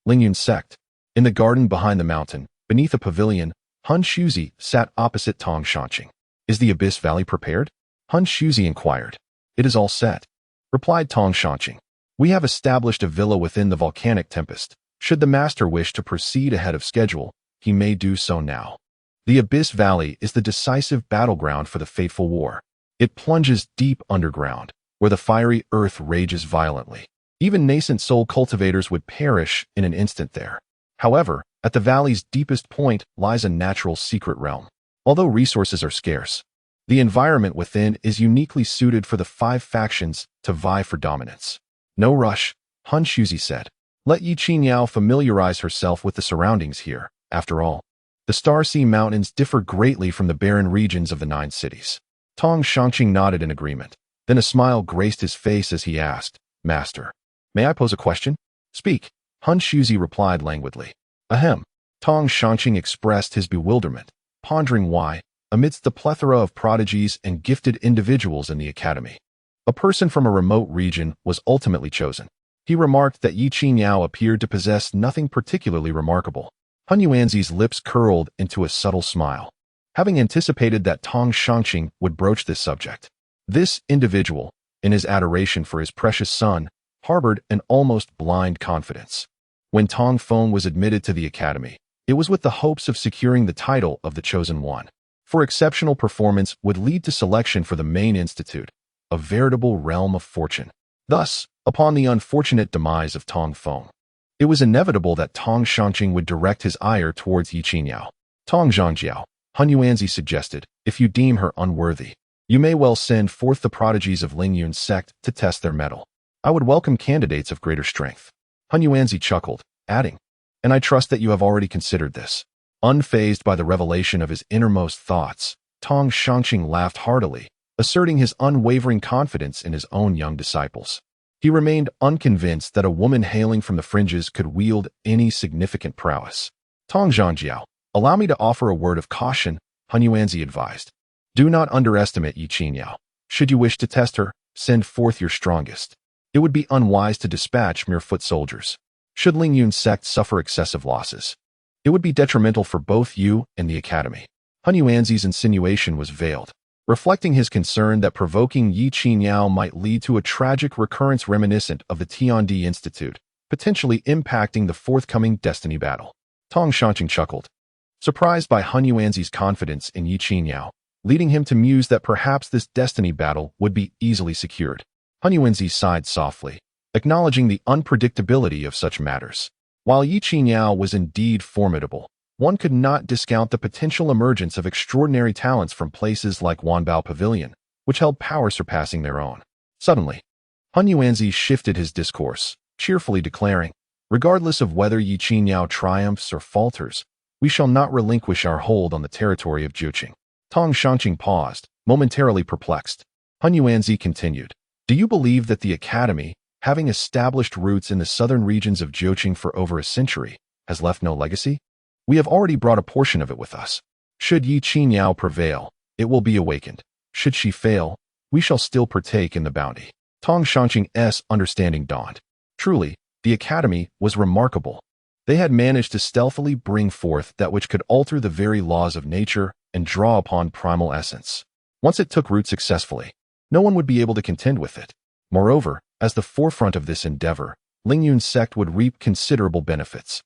Lingyun sect. In the garden behind the mountain, beneath a pavilion, Han Shuzi sat opposite Tong Shanqing. "Is the Abyss Valley prepared?" Han Shuzi inquired. "It is all set," replied Tong Shanqing. "We have established a villa within the volcanic tempest. Should the master wish to proceed ahead of schedule, he may do so now. The Abyss Valley is the decisive battleground for the fateful war. It plunges deep underground, where the fiery earth rages violently. Even nascent soul cultivators would perish in an instant there. However, at the valley's deepest point lies a natural secret realm. Although resources are scarce, the environment within is uniquely suited for the 5 factions to vie for dominance." "No rush," Han Shuzi said. "Let Ye Suifeng familiarize herself with the surroundings here. After all, the Star Sea Mountains differ greatly from the barren regions of the 9 cities." Tong Shanqing nodded in agreement. Then a smile graced his face as he asked, "Master, may I pose a question?" "Speak," Han Shuzi replied languidly. "Ahem." Tong Shanqing expressed his bewilderment, pondering why, amidst the plethora of prodigies and gifted individuals in the academy, a person from a remote region was ultimately chosen. He remarked that Ye Suifeng appeared to possess nothing particularly remarkable. Han Yuanzi's lips curled into a subtle smile, having anticipated that Tong Shanqing would broach this subject. This individual, in his adoration for his precious son, harbored an almost blind confidence. When Tong Feng was admitted to the academy, it was with the hopes of securing the title of the Chosen One. For exceptional performance would lead to selection for the main institute, a veritable realm of fortune. Thus, upon the unfortunate demise of Tong Feng, it was inevitable that Tong Shanqing would direct his ire towards Ye Suifeng. "Tong Zhangjiao," Han Yuanzi suggested, "if you deem her unworthy, you may well send forth the prodigies of Lingyun's sect to test their mettle. I would welcome candidates of greater strength." Han Yuanzi chuckled, adding, "And I trust that you have already considered this." Unfazed by the revelation of his innermost thoughts, Tong Shanqing laughed heartily, asserting his unwavering confidence in his own young disciples. He remained unconvinced that a woman hailing from the fringes could wield any significant prowess. "Tong Zhangjiao, allow me to offer a word of caution," Han Yuanzi advised. "Do not underestimate Ye Suifeng. Should you wish to test her, send forth your strongest. It would be unwise to dispatch mere foot soldiers. Should Lingyun's sect suffer excessive losses, it would be detrimental for both you and the academy." Han Yuanzi's insinuation was veiled, reflecting his concern that provoking Ye Suifeng might lead to a tragic recurrence reminiscent of the Tiandi Institute, potentially impacting the forthcoming destiny battle. Tong Shanqing chuckled, surprised by Han Yuanzi's confidence in Ye Suifeng, leading him to muse that perhaps this destiny battle would be easily secured. Han Yuanzi sighed softly, acknowledging the unpredictability of such matters. While Ye Suifeng was indeed formidable, one could not discount the potential emergence of extraordinary talents from places like Wanbao Pavilion, which held power surpassing their own. Suddenly, Han Yuanzi shifted his discourse, cheerfully declaring, "Regardless of whether Ye Suifeng triumphs or falters, we shall not relinquish our hold on the territory of Jiuqing." Tong Shanqing paused, momentarily perplexed. Han Yuanzi continued, "Do you believe that the academy, having established roots in the southern regions of Jiuqing for over a century, has left no legacy? We have already brought a portion of it with us. Should Ye Suifeng prevail, it will be awakened. Should she fail, we shall still partake in the bounty." Tong Shanqing's understanding dawned. Truly, the academy was remarkable. They had managed to stealthily bring forth that which could alter the very laws of nature and draw upon primal essence. Once it took root successfully, no one would be able to contend with it. Moreover, as the forefront of this endeavor, Lingyun's sect would reap considerable benefits.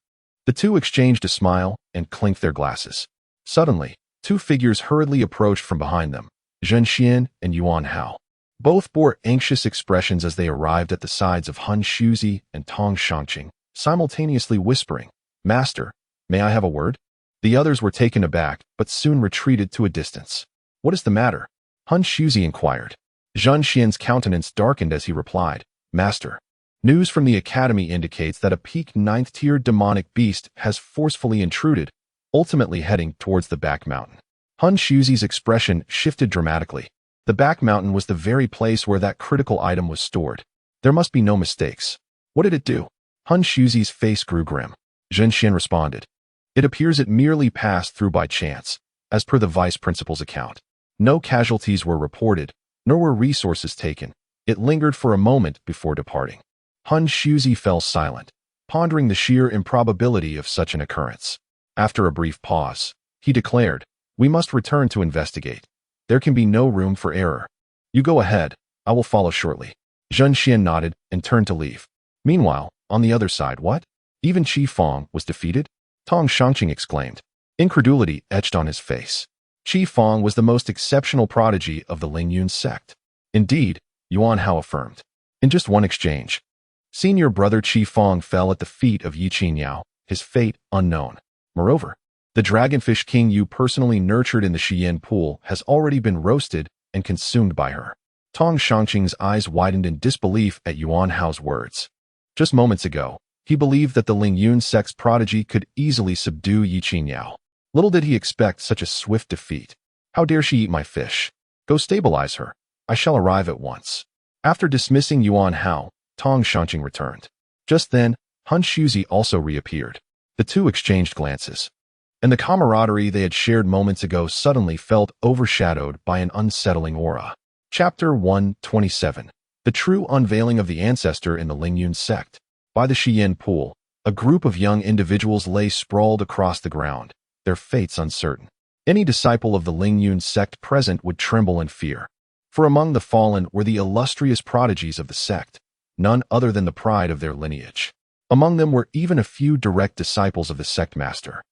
The two exchanged a smile and clinked their glasses. Suddenly, 2 figures hurriedly approached from behind them, Zhen Xian and Yuan Hao. Both bore anxious expressions as they arrived at the sides of Han Shuzi and Tong Shanqing, simultaneously whispering, "Master, may I have a word?" The others were taken aback, but soon retreated to a distance. "What is the matter?" Han Shuzi inquired. Zhen Xian's countenance darkened as he replied, "Master, news from the academy indicates that a peak 9th-tier demonic beast has forcefully intruded, ultimately heading towards the back mountain." Han Shuzi's expression shifted dramatically. The back mountain was the very place where that critical item was stored. There must be no mistakes. What did it do? Han Shuzi's face grew grim. Zhen Xian responded, "It appears it merely passed through by chance, as per the vice principal's account. No casualties were reported, nor were resources taken. It lingered for a moment before departing." Han Shuzi fell silent, pondering the sheer improbability of such an occurrence. After a brief pause, He declared, "We must return to investigate. There can be no room for error. You go ahead, I will follow shortly." Zhen Xian nodded and turned to leave. Meanwhile, on the other side, what? Even Qi Feng was defeated? Tong Shangqing exclaimed. Incredulity etched on his face. Qi Feng was the most exceptional prodigy of the Lingyun sect. Indeed, Yuan Hao affirmed. In just one exchange, senior brother Qi Feng fell at the feet of Yi Qingyao, his fate unknown. Moreover, the dragonfish king you personally nurtured in the Shiyan pool has already been roasted and consumed by her. Tong Shangqing's eyes widened in disbelief at Yuan Hao's words. Just moments ago, he believed that the Lingyun sect's prodigy could easily subdue Yi Qingyao. Little did he expect such a swift defeat. How dare she eat my fish? Go stabilize her. I shall arrive at once. After dismissing Yuan Hao, Tong Shangqing returned. Just then, Han Shuzi also reappeared. The two exchanged glances, and the camaraderie they had shared moments ago suddenly felt overshadowed by an unsettling aura. Chapter 127. The True Unveiling of the Ancestor in the Lingyun Sect. By the Shiyan pool, a group of young individuals lay sprawled across the ground, their fates uncertain. Any disciple of the Lingyun sect present would tremble in fear. For among the fallen were the illustrious prodigies of the sect, none other than the pride of their lineage. Among them were even a few direct disciples of the sect master.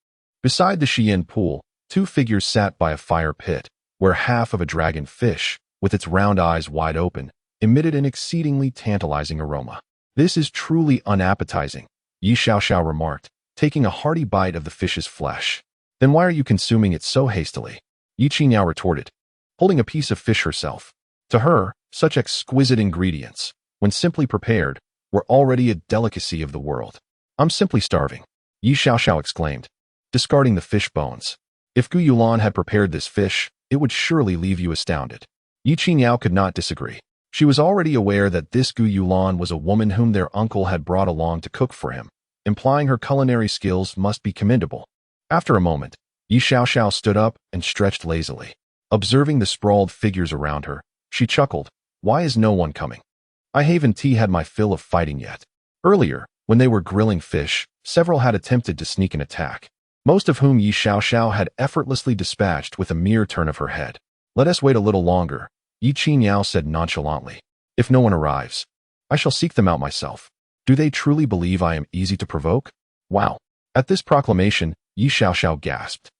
Beside the Shiyan pool, two figures sat by a fire pit, where half of a dragon fish, with its round eyes wide open, emitted an exceedingly tantalizing aroma. "This is truly unappetizing," Ye Suifeng remarked, taking a hearty bite of the fish's flesh. "Then why are you consuming it so hastily?" Yi Qingyao retorted, holding a piece of fish herself. To her, such exquisite ingredients, when simply prepared, were already a delicacy of the world. "I'm simply starving," Ye Suifeng exclaimed, discarding the fish bones. "If Gu Yulan had prepared this fish, it would surely leave you astounded." Yi Qingyao could not disagree. She was already aware that this Gu Yulan was a woman whom their uncle had brought along to cook for him, implying her culinary skills must be commendable. After a moment, Ye Suifeng stood up and stretched lazily. Observing the sprawled figures around her, she chuckled. "Why is no one coming? I haven't had my fill of fighting yet." Earlier, when they were grilling fish, several had attempted to sneak an attack, most of whom Ye Suifeng had effortlessly dispatched with a mere turn of her head. "Let us wait a little longer," Yi Qingyao said nonchalantly. "If no one arrives, I shall seek them out myself. Do they truly believe I am easy to provoke?" Wow! At this proclamation, Ye Suifeng gasped,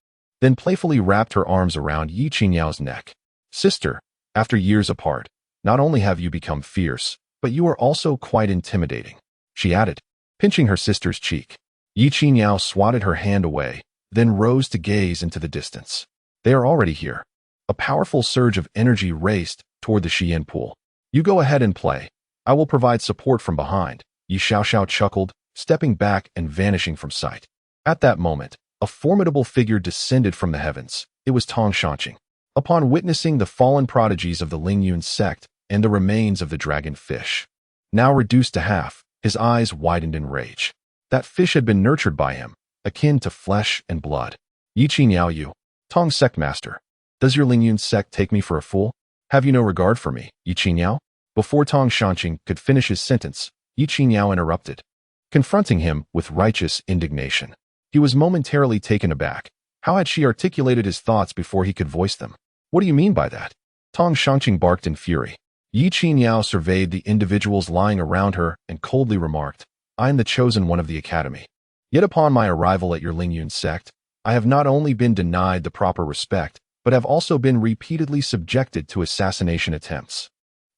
then playfully wrapped her arms around Yi Qingyao's neck. "Sister, after years apart, not only have you become fierce, but you are also quite intimidating," she added, pinching her sister's cheek. Yi Qingyao swatted her hand away, then rose to gaze into the distance. "They are already here." A powerful surge of energy raced toward the Shiyan pool. "You go ahead and play. I will provide support from behind," Ye Suifeng chuckled, stepping back and vanishing from sight. At that moment, a formidable figure descended from the heavens. It was Tong Shangqing. Upon witnessing the fallen prodigies of the Lingyun sect and the remains of the dragon fish, now reduced to half, his eyes widened in rage. That fish had been nurtured by him, akin to flesh and blood. "Yi Qingyao, you, Tong sect master. Does your Lingyun sect take me for a fool? Have you no regard for me, Yi Qingyao?" Before Tong Shangqing could finish his sentence, Yi Qingyao interrupted, confronting him with righteous indignation. He was momentarily taken aback. How had she articulated his thoughts before he could voice them? "What do you mean by that?" Tong Shangqing barked in fury. Yi Qingyao surveyed the individuals lying around her and coldly remarked, "I am the chosen one of the academy. Yet upon my arrival at your Lingyun sect, I have not only been denied the proper respect, but have also been repeatedly subjected to assassination attempts.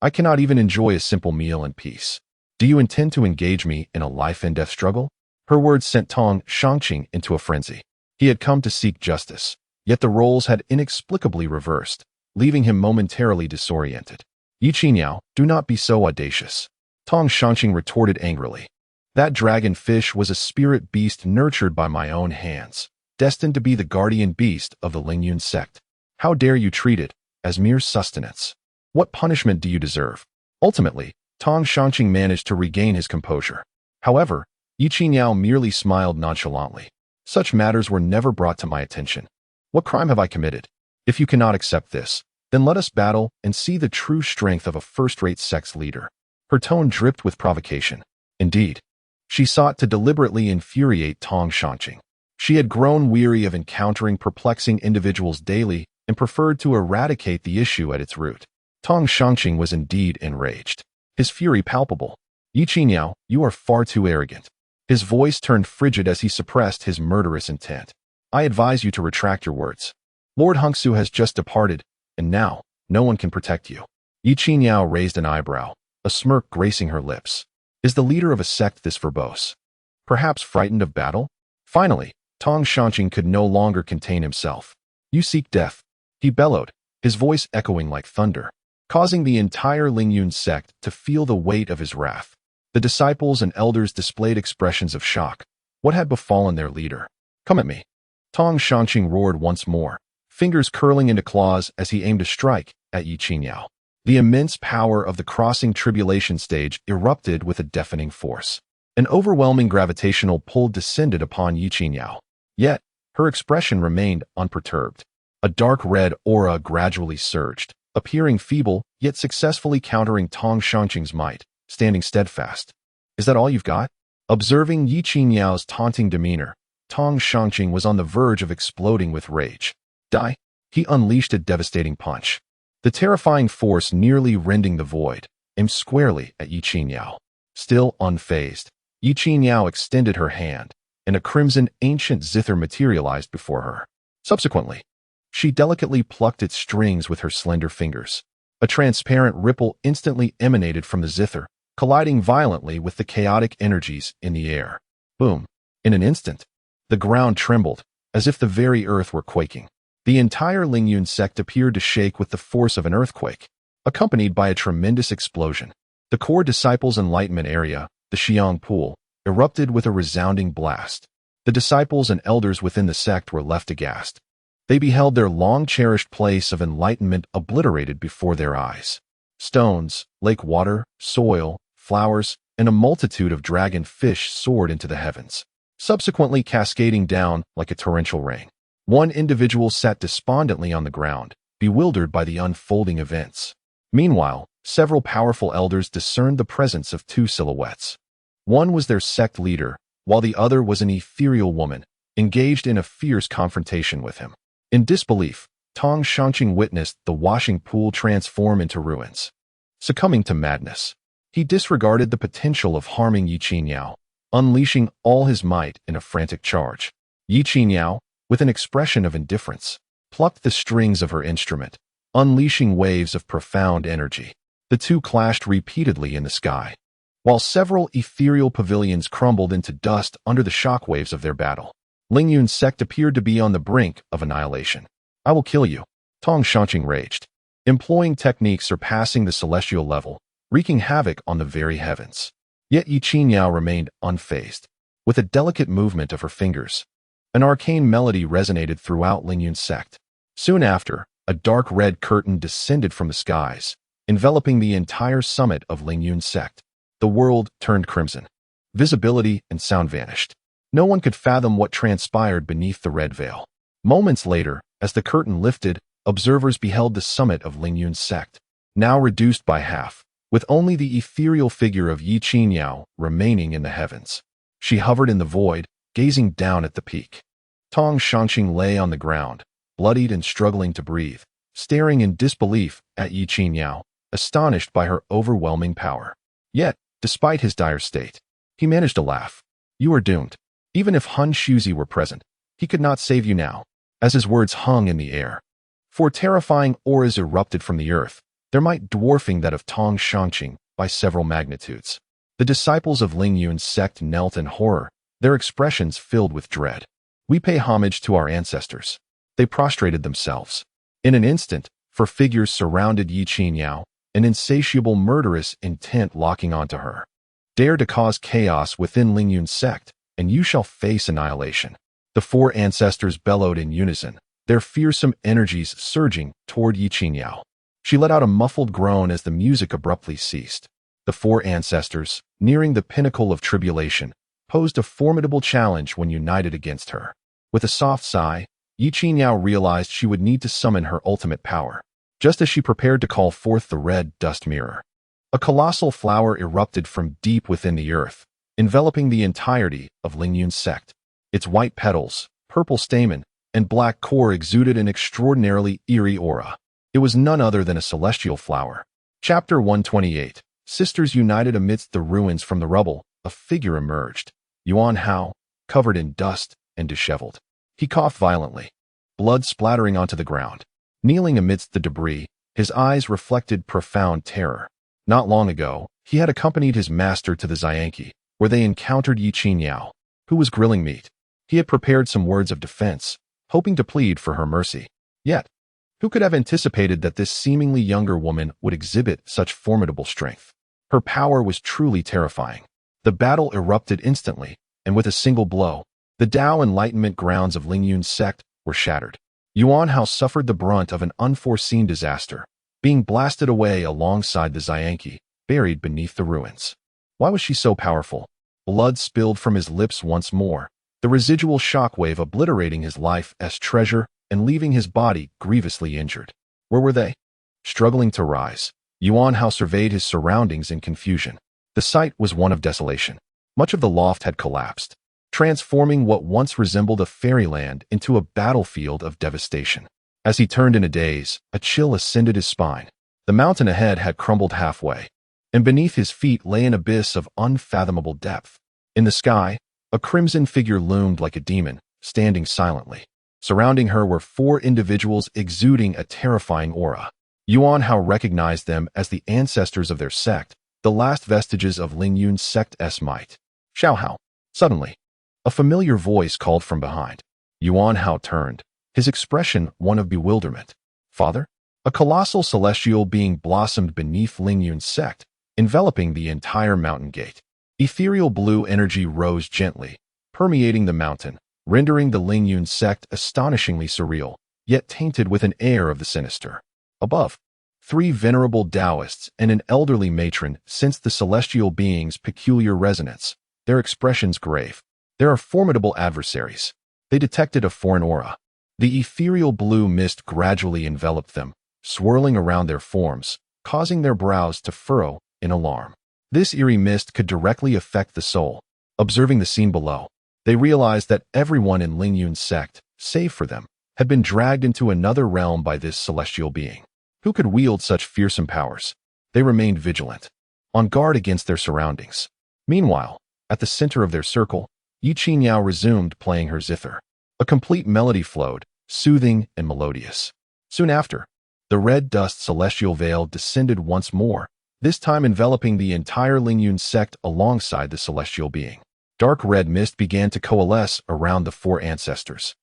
I cannot even enjoy a simple meal in peace. Do you intend to engage me in a life-and-death struggle?" Her words sent Tong Shangqing into a frenzy. He had come to seek justice, yet the roles had inexplicably reversed, leaving him momentarily disoriented. "Yi Qingyao, do not be so audacious," Tong Shangqing retorted angrily. "That dragon fish was a spirit beast nurtured by my own hands, destined to be the guardian beast of the Lingyun sect. How dare you treat it as mere sustenance? What punishment do you deserve?" Ultimately, Tong Shangqing managed to regain his composure. However, Yi Qingyao merely smiled nonchalantly. "Such matters were never brought to my attention. What crime have I committed? If you cannot accept this, then let us battle and see the true strength of a first-rate sex leader." Her tone dripped with provocation. Indeed, she sought to deliberately infuriate Tong Shangqing. She had grown weary of encountering perplexing individuals daily and preferred to eradicate the issue at its root. Tong Shangqing was indeed enraged, his fury palpable. Ye Qiniao, you are far too arrogant. His voice turned frigid as he suppressed his murderous intent. I advise you to retract your words. Lord Hungsu has just departed, and now, no one can protect you. Ye Qiniao raised an eyebrow, a smirk gracing her lips. Is the leader of a sect this verbose? Perhaps frightened of battle? Finally, Tong Shangqing could no longer contain himself. You seek death, he bellowed, his voice echoing like thunder, causing the entire Lingyun sect to feel the weight of his wrath. The disciples and elders displayed expressions of shock. What had befallen their leader? Come at me. Tong Shangqing roared once more, fingers curling into claws as he aimed to strike at Ye Qiniao. The immense power of the crossing tribulation stage erupted with a deafening force. An overwhelming gravitational pull descended upon Ye Qiniao. Yet, her expression remained unperturbed. A dark red aura gradually surged, appearing feeble, yet successfully countering Tong Shangqing's might, standing steadfast. Is that all you've got? Observing Ye Qiniao's taunting demeanor, Tong Shangqing was on the verge of exploding with rage. Die! He unleashed a devastating punch. The terrifying force nearly rending the void, aimed squarely at Ye Qiniao. Still unfazed, Ye Qiniao extended her hand, and a crimson ancient zither materialized before her. Subsequently, she delicately plucked its strings with her slender fingers. A transparent ripple instantly emanated from the zither, colliding violently with the chaotic energies in the air. Boom! In an instant, the ground trembled, as if the very earth were quaking. The entire Lingyun sect appeared to shake with the force of an earthquake, accompanied by a tremendous explosion. The core disciples' enlightenment area, the Xiang Pool, erupted with a resounding blast. The disciples and elders within the sect were left aghast. They beheld their long-cherished place of enlightenment obliterated before their eyes. Stones, lake water, soil, flowers, and a multitude of dragon fish soared into the heavens, subsequently cascading down like a torrential rain. One individual sat despondently on the ground, bewildered by the unfolding events. Meanwhile, several powerful elders discerned the presence of two silhouettes. One was their sect leader, while the other was an ethereal woman, engaged in a fierce confrontation with him. In disbelief, Tong Shangqing witnessed the washing pool transform into ruins. Succumbing to madness, he disregarded the potential of harming Ye Qiniao, unleashing all his might in a frantic charge. Ye Qiniao, with an expression of indifference, plucked the strings of her instrument, unleashing waves of profound energy. The two clashed repeatedly in the sky, while several ethereal pavilions crumbled into dust under the shockwaves of their battle. Lingyun's sect appeared to be on the brink of annihilation. I will kill you, Tong Shangqing raged, employing techniques surpassing the celestial level, wreaking havoc on the very heavens. Yet Ye Qiniao remained unfazed. With a delicate movement of her fingers, an arcane melody resonated throughout Lingyun's sect. Soon after, a dark red curtain descended from the skies, enveloping the entire summit of Lingyun's sect. The world turned crimson. Visibility and sound vanished. No one could fathom what transpired beneath the red veil. Moments later, as the curtain lifted, observers beheld the summit of Lingyun's sect, now reduced by half, with only the ethereal figure of Ye Qiniao remaining in the heavens. She hovered in the void, gazing down at the peak. Tong Shangqing lay on the ground, bloodied and struggling to breathe, staring in disbelief at Ye Qiniao, astonished by her overwhelming power. Yet, despite his dire state, he managed to laugh. You are doomed. Even if Han Shuzi were present, he could not save you now, as his words hung in the air. For terrifying auras erupted from the earth, their might dwarfing that of Tong Shangqing by several magnitudes. The disciples of Lingyun's sect knelt in horror, their expressions filled with dread. We pay homage to our ancestors. They prostrated themselves. In an instant, four figures surrounded Ye Qiniao, an insatiable murderous intent locking onto her. Dare to cause chaos within Lingyun's sect, and you shall face annihilation. The four ancestors bellowed in unison, their fearsome energies surging toward Ye Qiniao. She let out a muffled groan as the music abruptly ceased. The four ancestors, nearing the pinnacle of tribulation, posed a formidable challenge when united against her. With a soft sigh, Ye Qiniao realized she would need to summon her ultimate power. Just as she prepared to call forth the red dust mirror, a colossal flower erupted from deep within the earth, enveloping the entirety of Lingyun's sect. Its white petals, purple stamen, and black core exuded an extraordinarily eerie aura. It was none other than a celestial flower. Chapter 128. Sisters united amidst the ruins. From the rubble, a figure emerged. Yuan Hao, covered in dust and disheveled. He coughed violently, blood splattering onto the ground. Kneeling amidst the debris, his eyes reflected profound terror. Not long ago, he had accompanied his master to the Xianqi, where they encountered Ye Suifeng, who was grilling meat. He had prepared some words of defense, hoping to plead for her mercy. Yet, who could have anticipated that this seemingly younger woman would exhibit such formidable strength? Her power was truly terrifying. The battle erupted instantly, and with a single blow, the Dao enlightenment grounds of Lingyun's sect were shattered. Yuan Hao suffered the brunt of an unforeseen disaster, being blasted away alongside the Xianqi, buried beneath the ruins. Why was she so powerful? Blood spilled from his lips once more, the residual shockwave obliterating his life as treasure and leaving his body grievously injured. Where were they? Struggling to rise, Yuan Hao surveyed his surroundings in confusion. The sight was one of desolation. Much of the loft had collapsed, transforming what once resembled a fairyland into a battlefield of devastation. As he turned in a daze, a chill ascended his spine. The mountain ahead had crumbled halfway, and beneath his feet lay an abyss of unfathomable depth. In the sky, a crimson figure loomed like a demon, standing silently. Surrounding her were 4 individuals exuding a terrifying aura. Yuan Hao recognized them as the ancestors of their sect, the last vestiges of Lingyun's sect's might. Xiao Hao. Suddenly, a familiar voice called from behind. Yuan Hao turned, his expression one of bewilderment. Father? A colossal celestial being blossomed beneath Lingyun's sect, enveloping the entire mountain gate. Ethereal blue energy rose gently, permeating the mountain, rendering the Lingyun sect astonishingly surreal, yet tainted with an air of the sinister. Above, 3 venerable Taoists and an elderly matron sensed the celestial being's peculiar resonance, their expressions grave. There are formidable adversaries. They detected a foreign aura. The ethereal blue mist gradually enveloped them, swirling around their forms, causing their brows to furrow in alarm. This eerie mist could directly affect the soul. Observing the scene below, they realized that everyone in Lingyun's sect, save for them, had been dragged into another realm by this celestial being. Who could wield such fearsome powers? They remained vigilant, on guard against their surroundings. Meanwhile, at the center of their circle, Ye Suifeng resumed playing her zither. A complete melody flowed, soothing and melodious. Soon after, the red dust celestial veil descended once more, this time enveloping the entire Lingyun sect alongside the celestial being. Dark red mist began to coalesce around the 4 ancestors.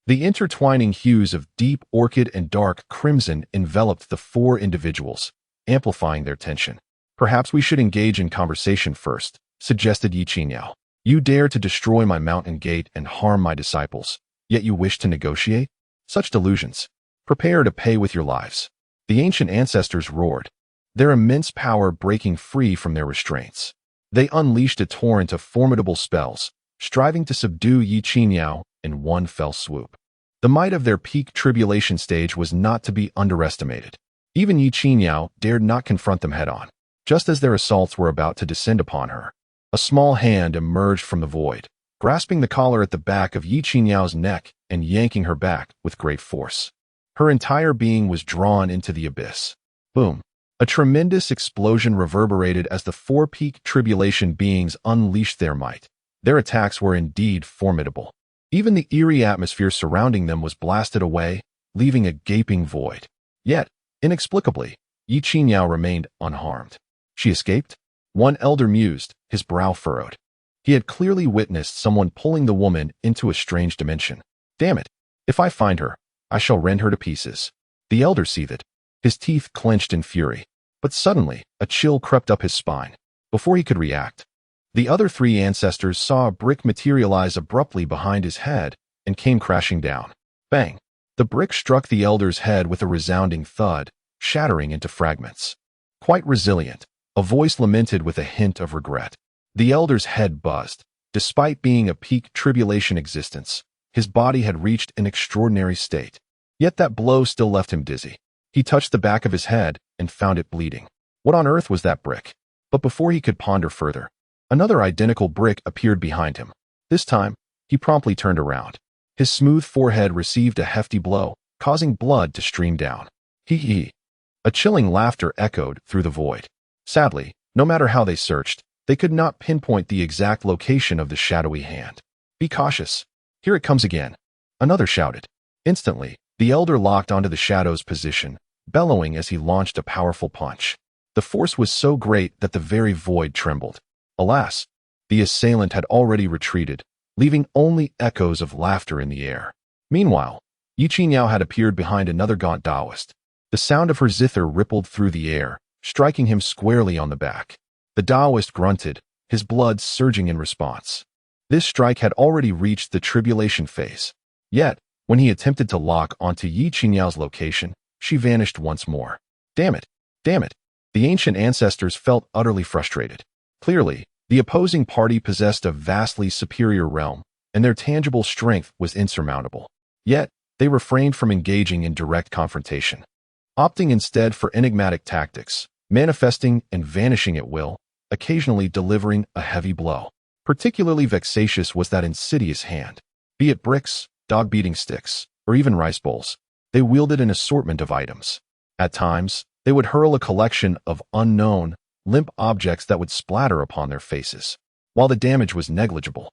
The intertwining hues of deep orchid and dark crimson enveloped the 4 individuals, amplifying their tension. Perhaps we should engage in conversation first, suggested Ye Suifeng. You dare to destroy my mountain gate and harm my disciples, yet you wish to negotiate? Such delusions. Prepare to pay with your lives. The ancient ancestors roared, their immense power breaking free from their restraints. They unleashed a torrent of formidable spells, striving to subdue Ye Suifeng in one fell swoop. The might of their peak tribulation stage was not to be underestimated. Even Ye Suifeng dared not confront them head-on. Just as their assaults were about to descend upon her, a small hand emerged from the void, grasping the collar at the back of Ye Suifeng's neck and yanking her back with great force. Her entire being was drawn into the abyss. Boom! A tremendous explosion reverberated as the 4 peak tribulation beings unleashed their might. Their attacks were indeed formidable. Even the eerie atmosphere surrounding them was blasted away, leaving a gaping void. Yet, inexplicably, Ye Suifeng remained unharmed. She escaped? One elder mused, his brow furrowed. He had clearly witnessed someone pulling the woman into a strange dimension. Damn it! If I find her, I shall rend her to pieces. The elder seethed, his teeth clenched in fury. But suddenly, a chill crept up his spine. Before he could react, the other 3 ancestors saw a brick materialize abruptly behind his head and came crashing down. Bang! The brick struck the elder's head with a resounding thud, shattering into fragments. Quite resilient, a voice lamented with a hint of regret. The elder's head buzzed. Despite being a peak tribulation existence, his body had reached an extraordinary state. Yet that blow still left him dizzy. He touched the back of his head and found it bleeding. What on earth was that brick? But before he could ponder further, another identical brick appeared behind him. This time, He promptly turned around. His smooth forehead received a hefty blow, causing blood to stream down. Hee. A chilling laughter echoed through the void. Sadly, no matter how they searched, they could not pinpoint the exact location of the shadowy hand. Be cautious. Here it comes again. Another shouted. Instantly, the elder locked onto the shadow's position, bellowing as he launched a powerful punch. The force was so great that the very void trembled. Alas, the assailant had already retreated, leaving only echoes of laughter in the air. Meanwhile, Ye Suifeng had appeared behind another gaunt Taoist. The sound of her zither rippled through the air, striking him squarely on the back. The Taoist grunted, his blood surging in response. This strike had already reached the tribulation phase. Yet, when he attempted to lock onto Ye Suifeng's location, she vanished once more. Damn it! Damn it! The ancient ancestors felt utterly frustrated. Clearly, the opposing party possessed a vastly superior realm, and their tangible strength was insurmountable. Yet, they refrained from engaging in direct confrontation, opting instead for enigmatic tactics, manifesting and vanishing at will, occasionally delivering a heavy blow. Particularly vexatious was that insidious hand. Be it bricks, dog-beating sticks, or even rice bowls, they wielded an assortment of items. At times, they would hurl a collection of unknown, limp objects that would splatter upon their faces. While the damage was negligible,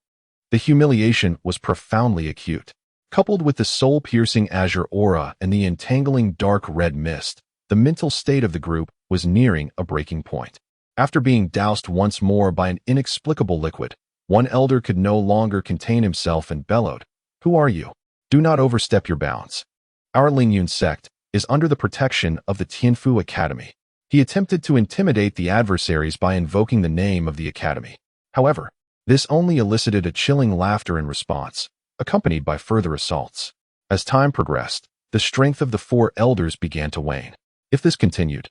the humiliation was profoundly acute. Coupled with the soul-piercing azure aura and the entangling dark red mist, the mental state of the group was nearing a breaking point. After being doused once more by an inexplicable liquid, one elder could no longer contain himself and bellowed, "Who are you? Do not overstep your bounds. Our Lingyun sect is under the protection of the Tianfu Academy." He attempted to intimidate the adversaries by invoking the name of the academy. However, this only elicited a chilling laughter in response, accompanied by further assaults. As time progressed, the strength of the four elders began to wane. If this continued,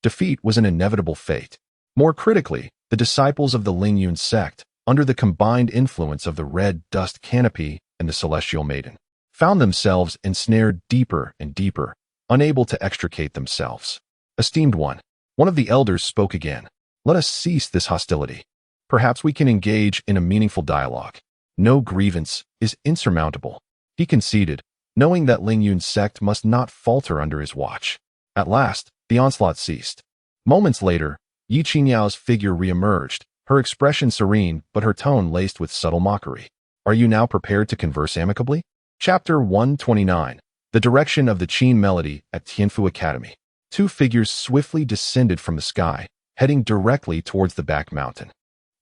defeat was an inevitable fate. More critically, the disciples of the Lingyun sect, under the combined influence of the red dust canopy and the celestial maiden, found themselves ensnared deeper and deeper, unable to extricate themselves. Esteemed one of the elders spoke again. Let us cease this hostility. Perhaps we can engage in a meaningful dialogue. No grievance is insurmountable, he conceded, knowing that Lingyun's sect must not falter under his watch. At last, the onslaught ceased. Moments later, Ye Suifeng's figure reemerged, her expression serene but her tone laced with subtle mockery. Are you now prepared to converse amicably? Chapter 129. The direction of the Qin melody at Tianfu Academy. Two figures swiftly descended from the sky, heading directly towards the back mountain.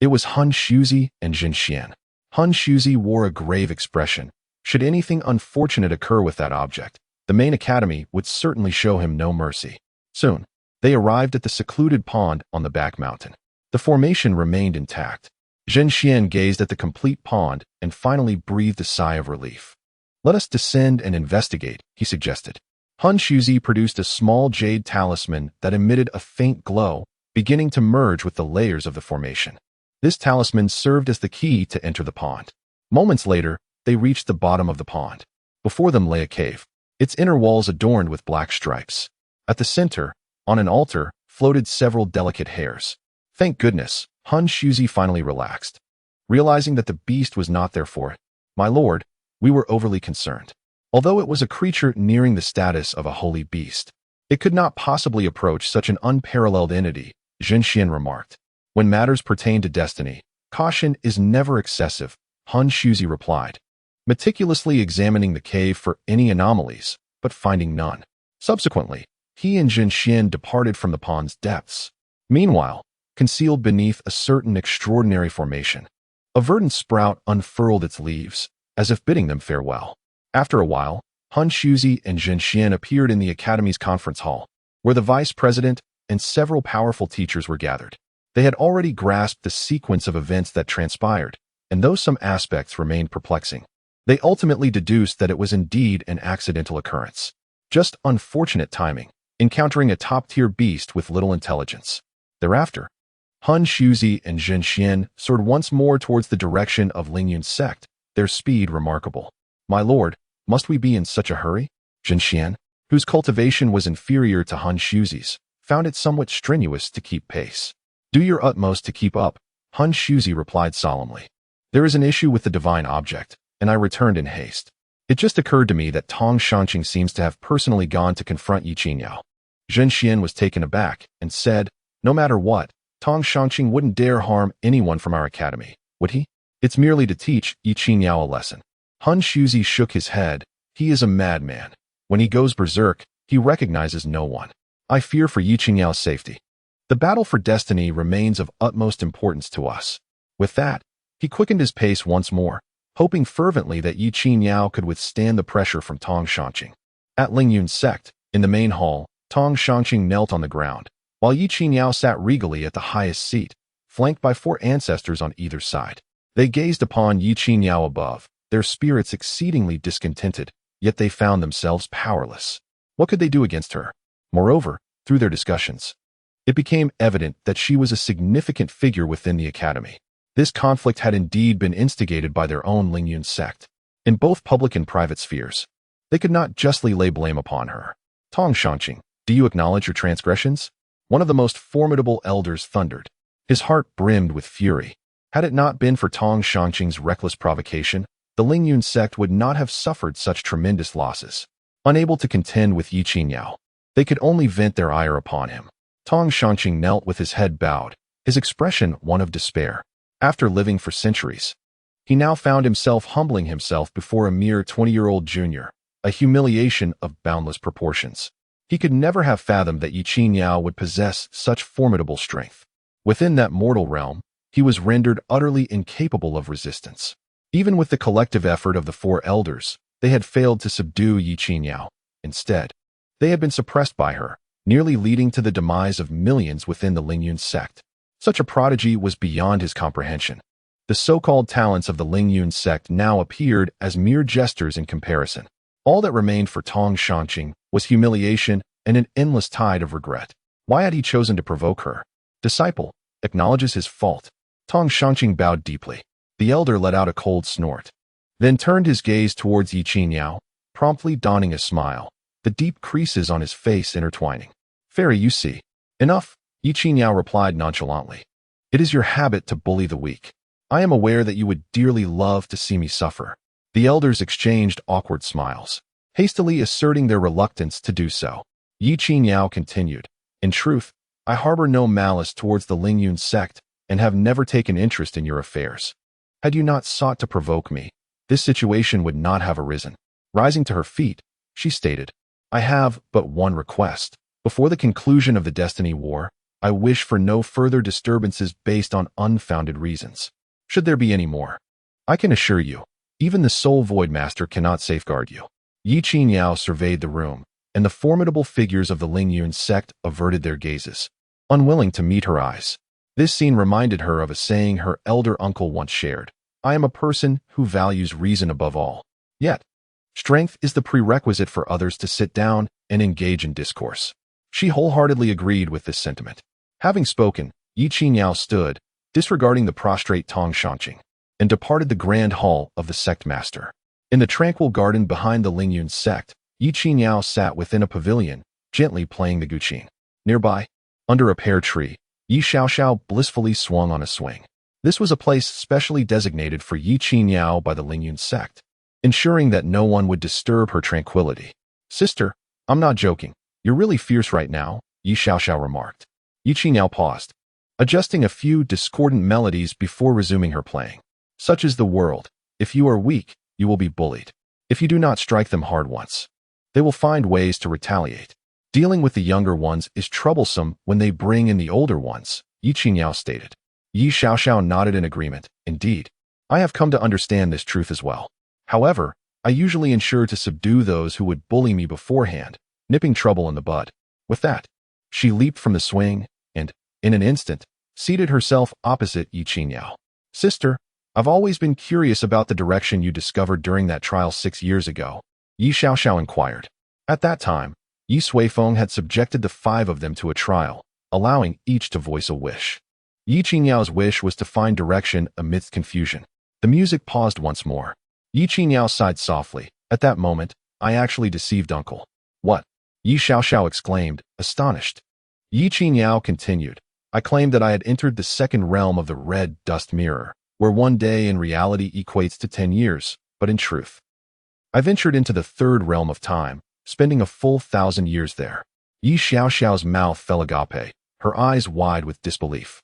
It was Han Shuzi and Zhen Xian. Han Shuzi wore a grave expression. Should anything unfortunate occur with that object, the main academy would certainly show him no mercy. Soon, they arrived at the secluded pond on the back mountain. The formation remained intact. Zhen Xian gazed at the complete pond and finally breathed a sigh of relief. Let us descend and investigate, he suggested. Han Shuzi produced a small jade talisman that emitted a faint glow, beginning to merge with the layers of the formation. This talisman served as the key to enter the pond. Moments later, they reached the bottom of the pond. Before them lay a cave, its inner walls adorned with black stripes. At the center, on an altar, floated several delicate hairs. Thank goodness, Han Shuzi finally relaxed. Realizing that the beast was not there for it, my lord, we were overly concerned. Although it was a creature nearing the status of a holy beast, it could not possibly approach such an unparalleled entity, Zhen Xian remarked. When matters pertain to destiny, caution is never excessive, Han Shuzi replied, meticulously examining the cave for any anomalies, but finding none. Subsequently, he and Zhen Xian departed from the pond's depths. Meanwhile, concealed beneath a certain extraordinary formation, a verdant sprout unfurled its leaves, as if bidding them farewell. After a while, Han Shuzi and Zhen Xian appeared in the academy's conference hall, where the vice president and several powerful teachers were gathered. They had already grasped the sequence of events that transpired, and though some aspects remained perplexing, they ultimately deduced that it was indeed an accidental occurrence. Just unfortunate timing, encountering a top-tier beast with little intelligence. Thereafter, Han Shuzi and Zhen Xian soared once more towards the direction of Lingyun's sect, their speed remarkable. My lord, must we be in such a hurry? Zhen Xian, whose cultivation was inferior to Han Shuzi's, found it somewhat strenuous to keep pace. Do your utmost to keep up, Han Shuzi replied solemnly. There is an issue with the divine object, and I returned in haste. It just occurred to me that Tong Shanqing seems to have personally gone to confront Ye Suifeng. Zhen Xian was taken aback and said, no matter what, Tong Shanqing wouldn't dare harm anyone from our academy, would he? It's merely to teach Ye Suifeng a lesson. Han Shuzi shook his head. He is a madman. When he goes berserk, he recognizes no one. I fear for Ye Suifeng's safety. The battle for destiny remains of utmost importance to us. With that, he quickened his pace once more, hoping fervently that Ye Suifeng could withstand the pressure from Tong Shanqing. At Lingyun's sect, in the main hall, Tong Shanqing knelt on the ground, while Ye Suifeng sat regally at the highest seat, flanked by 4 ancestors on either side. They gazed upon Ye Suifeng above, their spirits exceedingly discontented, yet they found themselves powerless. What could they do against her? Moreover, through their discussions, it became evident that she was a significant figure within the academy. This conflict had indeed been instigated by their own Lingyun sect, in both public and private spheres. They could not justly lay blame upon her. Tong Shanqing, do you acknowledge your transgressions? One of the most formidable elders thundered. His heart brimmed with fury. Had it not been for Tong Shanqing's reckless provocation, the Lingyun sect would not have suffered such tremendous losses. Unable to contend with Ye Suifeng, they could only vent their ire upon him. Tong Shanqing knelt with his head bowed, his expression one of despair. After living for centuries, he now found himself humbling himself before a mere 20-year-old junior, a humiliation of boundless proportions. He could never have fathomed that Ye Suifeng would possess such formidable strength. Within that mortal realm, he was rendered utterly incapable of resistance. Even with the collective effort of the 4 elders, they had failed to subdue Ye Suifeng. Instead, they had been suppressed by her, nearly leading to the demise of millions within the Lingyun sect. Such a prodigy was beyond his comprehension. The so-called talents of the Lingyun sect now appeared as mere jesters in comparison. All that remained for Tong Shanqing was humiliation and an endless tide of regret. Why had he chosen to provoke her? Disciple acknowledges his fault. Tong Shanqing bowed deeply. The elder let out a cold snort, then turned his gaze towards Ye Suifeng, promptly donning a smile, the deep creases on his face intertwining. Fairy, you see. Enough, Ye Suifeng replied nonchalantly. It is your habit to bully the weak. I am aware that you would dearly love to see me suffer. The elders exchanged awkward smiles, hastily asserting their reluctance to do so. Ye Suifeng continued, in truth, I harbor no malice towards the Lingyun sect and have never taken interest in your affairs. Had you not sought to provoke me, this situation would not have arisen. Rising to her feet, she stated, I have but one request. Before the conclusion of the Destiny War, I wish for no further disturbances based on unfounded reasons. Should there be any more, I can assure you, even the Soul Void Master cannot safeguard you. Ye Suifeng surveyed the room, and the formidable figures of the Lingyun sect averted their gazes, unwilling to meet her eyes. This scene reminded her of a saying her elder uncle once shared. I am a person who values reason above all. Yet, strength is the prerequisite for others to sit down and engage in discourse. She wholeheartedly agreed with this sentiment. Having spoken, Ye Suifeng stood, disregarding the prostrate Tong Shanqing, and departed the grand hall of the sect master. In the tranquil garden behind the Lingyun sect, Ye Suifeng sat within a pavilion, gently playing the guqin. Nearby, under a pear tree, Ye Suifeng blissfully swung on a swing. This was a place specially designated for Ye Suifeng by the Lingyun sect, ensuring that no one would disturb her tranquility. Sister, I'm not joking. You're really fierce right now, Ye Suifeng remarked. Ye Suifeng paused, adjusting a few discordant melodies before resuming her playing. Such is the world. If you are weak, you will be bullied. If you do not strike them hard once, they will find ways to retaliate. Dealing with the younger ones is troublesome when they bring in the older ones, Ye Suifeng stated. Ye Suifeng nodded in agreement. Indeed, I have come to understand this truth as well. However, I usually ensure to subdue those who would bully me beforehand, nipping trouble in the bud. With that, she leaped from the swing and, in an instant, seated herself opposite Ye Suifeng. Sister, I've always been curious about the direction you discovered during that trial 6 years ago, Ye Suifeng inquired. At that time, Ye Suifeng had subjected the 5 of them to a trial, allowing each to voice a wish. Ye Suifeng's wish was to find direction amidst confusion. The music paused once more. Ye Suifeng sighed softly. At that moment, I actually deceived uncle. What? Ye Suifeng exclaimed, astonished. Ye Suifeng continued. I claimed that I had entered the second realm of the red dust mirror, where one day in reality equates to 10 years. but in truth. I ventured into the third realm of time, spending a full 1,000 years there. Ye Suifeng's mouth fell agape, her eyes wide with disbelief.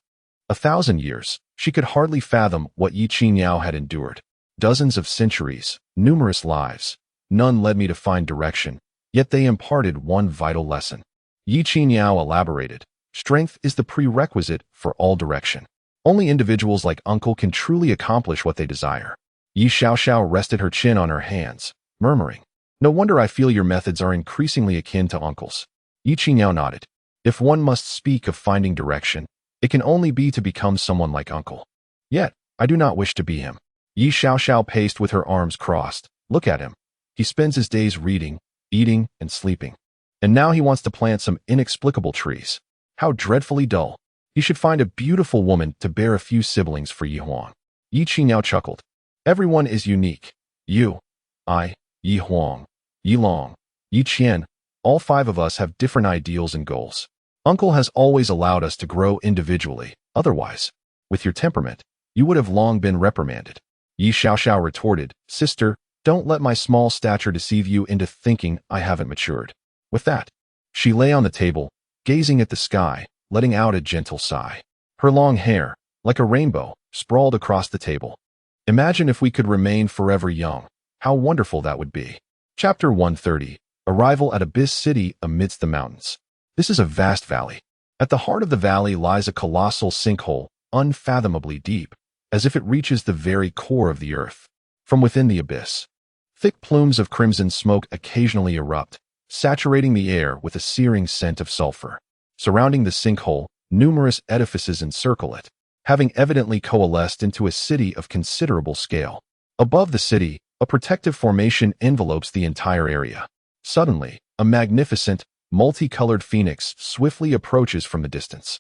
1,000 years, she could hardly fathom what Ye Suifeng had endured. Dozens of centuries, numerous lives. None led me to find direction, yet they imparted one vital lesson. Ye Suifeng elaborated, strength is the prerequisite for all direction. Only individuals like Uncle can truly accomplish what they desire. Ye Suifeng rested her chin on her hands, murmuring, "No wonder I feel your methods are increasingly akin to Uncle's." Ye Suifeng nodded. If one must speak of finding direction, it can only be to become someone like Uncle. Yet, I do not wish to be him. Ye Suifeng paced with her arms crossed. Look at him. He spends his days reading, eating, and sleeping. And now he wants to plant some inexplicable trees. How dreadfully dull. He should find a beautiful woman to bear a few siblings for Ye Huang. Ye Suifeng chuckled. Everyone is unique. You, I, Ye Huang, Ye Long, Ye Qian, all 5 of us have different ideals and goals. Uncle has always allowed us to grow individually. Otherwise, with your temperament, you would have long been reprimanded. Ye Suifeng retorted, Sister, don't let my small stature deceive you into thinking I haven't matured. With that, she lay on the table, gazing at the sky, letting out a gentle sigh. Her long hair, like a rainbow, sprawled across the table. Imagine if we could remain forever young. How wonderful that would be. Chapter 130. Arrival at Abyss City amidst the mountains. This is a vast valley. At the heart of the valley lies a colossal sinkhole, unfathomably deep, as if it reaches the very core of the earth. From within the abyss, thick plumes of crimson smoke occasionally erupt, saturating the air with a searing scent of sulfur. Surrounding the sinkhole, numerous edifices encircle it, having evidently coalesced into a city of considerable scale. Above the city, a protective formation envelopes the entire area. Suddenly, a magnificent, multicolored phoenix swiftly approaches from the distance,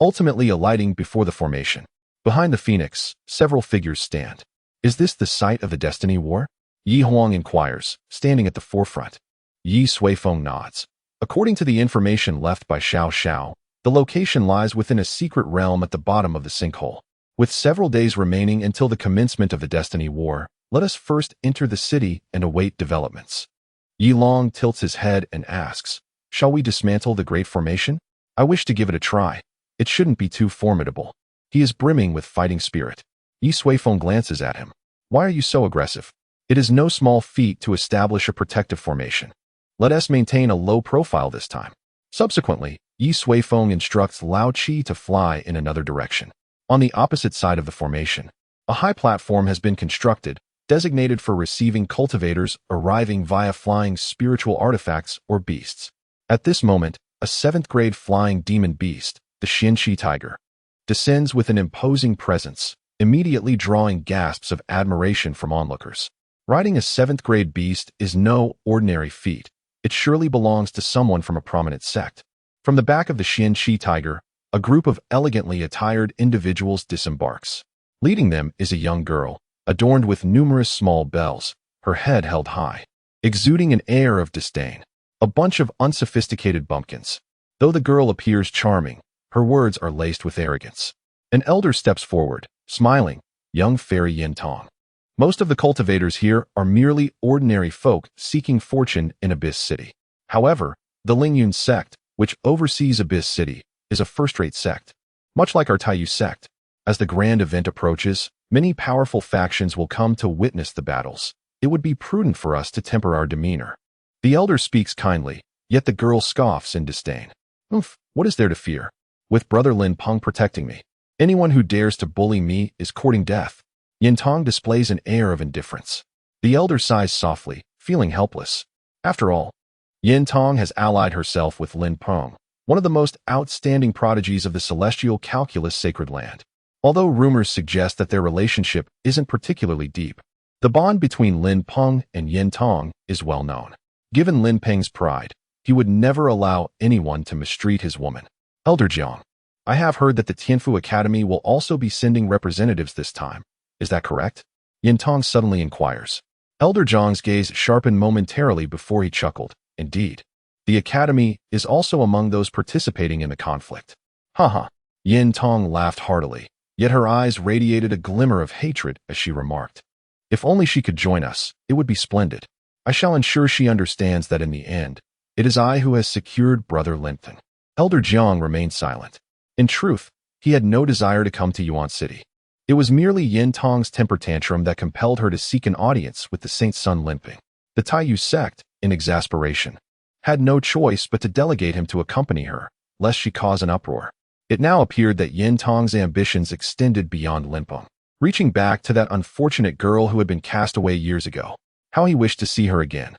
ultimately alighting before the formation. Behind the phoenix, several figures stand. Is this the site of the Destiny War? Ye Huang inquires, standing at the forefront. Ye Suifeng nods. According to the information left by Xiao Xiao, the location lies within a secret realm at the bottom of the sinkhole. With several days remaining until the commencement of the Destiny War, let us first enter the city and await developments. Ye Long tilts his head and asks, Shall we dismantle the Great Formation? I wish to give it a try. It shouldn't be too formidable. He is brimming with fighting spirit. Ye Suifeng glances at him. Why are you so aggressive? It is no small feat to establish a protective formation. Let us maintain a low profile this time. Subsequently, Ye Suifeng instructs Lao Qi to fly in another direction. On the opposite side of the formation, a high platform has been constructed, designated for receiving cultivators arriving via flying spiritual artifacts or beasts. At this moment, a 7th-grade flying demon beast, the Xianqi tiger, descends with an imposing presence, immediately drawing gasps of admiration from onlookers. Riding a 7th-grade beast is no ordinary feat. It surely belongs to someone from a prominent sect. From the back of the Xianqi tiger, a group of elegantly attired individuals disembarks. Leading them is a young girl, adorned with numerous small bells, her head held high, exuding an air of disdain. A bunch of unsophisticated bumpkins. Though the girl appears charming, her words are laced with arrogance. An elder steps forward, smiling, young fairy Yin Tong. Most of the cultivators here are merely ordinary folk seeking fortune in Abyss City. However, the Lingyun sect, which oversees Abyss City, is a first-rate sect. Much like our Taiyu sect, as the grand event approaches, many powerful factions will come to witness the battles. It would be prudent for us to temper our demeanor. The elder speaks kindly, yet the girl scoffs in disdain. What is there to fear? With brother Lin Peng protecting me, anyone who dares to bully me is courting death. Yin Tong displays an air of indifference. The elder sighs softly, feeling helpless. After all, Yin Tong has allied herself with Lin Peng, one of the most outstanding prodigies of the celestial calculus sacred land. Although rumors suggest that their relationship isn't particularly deep, the bond between Lin Peng and Yin Tong is well known. Given Lin Peng's pride, he would never allow anyone to mistreat his woman. Elder Jiang, I have heard that the Tianfu Academy will also be sending representatives this time. Is that correct? Yin Tong suddenly inquires. Elder Jiang's gaze sharpened momentarily before he chuckled. Indeed. The Academy is also among those participating in the conflict. Haha. Yin Tong laughed heartily, yet her eyes radiated a glimmer of hatred as she remarked. If only she could join us, it would be splendid. I shall ensure she understands that in the end, it is I who has secured Brother Linton. Elder Jiang remained silent. In truth, he had no desire to come to Yuan City. It was merely Yin Tong's temper tantrum that compelled her to seek an audience with the Saint's son Linping. The Taiyu sect, in exasperation, had no choice but to delegate him to accompany her, lest she cause an uproar. It now appeared that Yin Tong's ambitions extended beyond Linpeng, reaching back to that unfortunate girl who had been cast away years ago. How he wished to see her again.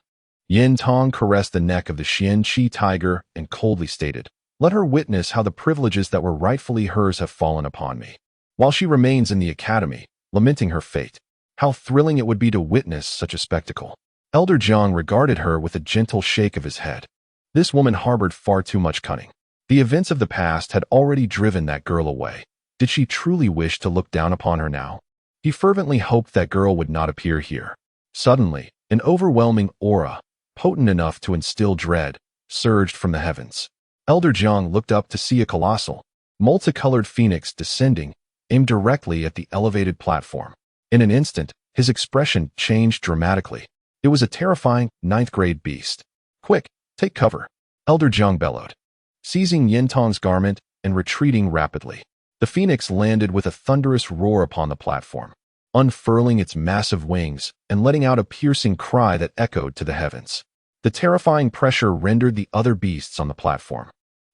Yin Tong caressed the neck of the Xianqi tiger and coldly stated, "Let her witness how the privileges that were rightfully hers have fallen upon me. While she remains in the academy, lamenting her fate, how thrilling it would be to witness such a spectacle." Elder Jiang regarded her with a gentle shake of his head. This woman harbored far too much cunning. The events of the past had already driven that girl away. Did she truly wish to look down upon her now? He fervently hoped that girl would not appear here. Suddenly, an overwhelming aura, potent enough to instill dread, surged from the heavens. Elder Jiang looked up to see a colossal, multicolored phoenix descending, aimed directly at the elevated platform. In an instant, his expression changed dramatically. It was a terrifying, ninth-grade beast. "Quick, take cover," Elder Jiang bellowed. Seizing Yin Tong's garment and retreating rapidly, the phoenix landed with a thunderous roar upon the platform, unfurling its massive wings and letting out a piercing cry that echoed to the heavens. The terrifying pressure rendered the other beasts on the platform,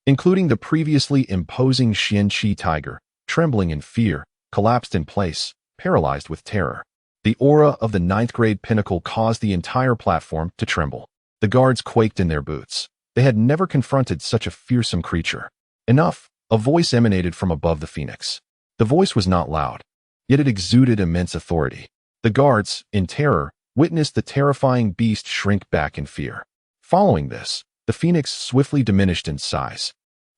including the previously imposing Xianqi tiger, trembling in fear, collapsed in place, paralyzed with terror. The aura of the ninth-grade pinnacle caused the entire platform to tremble. The guards quaked in their boots. They had never confronted such a fearsome creature. "Enough!" A voice emanated from above the phoenix. The voice was not loud, yet it exuded immense authority. The guards, in terror, witnessed the terrifying beast shrink back in fear. Following this, the phoenix swiftly diminished in size,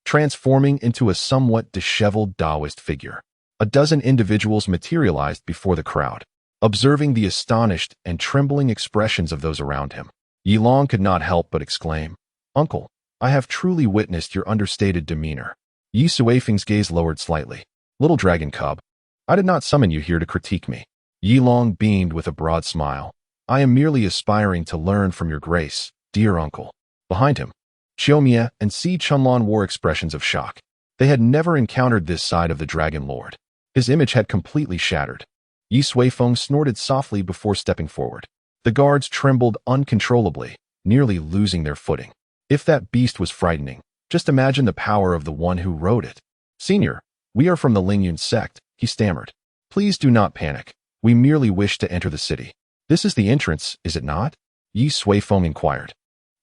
transforming into a somewhat disheveled Taoist figure. A dozen individuals materialized before the crowd, observing the astonished and trembling expressions of those around him. Ye Long could not help but exclaim, "Uncle, I have truly witnessed your understated demeanor." Ye Suifeng's gaze lowered slightly. "Little dragon cub, I did not summon you here to critique me." Ye Long beamed with a broad smile. "I am merely aspiring to learn from your grace, dear uncle." Behind him, Xiaomie and Si Chunlan wore expressions of shock. They had never encountered this side of the Dragon Lord. His image had completely shattered. Ye Suifeng snorted softly before stepping forward. The guards trembled uncontrollably, nearly losing their footing. If that beast was frightening, just imagine the power of the one who rode it. "Senior, we are from the Lingyun sect," he stammered. "Please do not panic. We merely wish to enter the city." "This is the entrance, is it not?" Ye Suifeng inquired.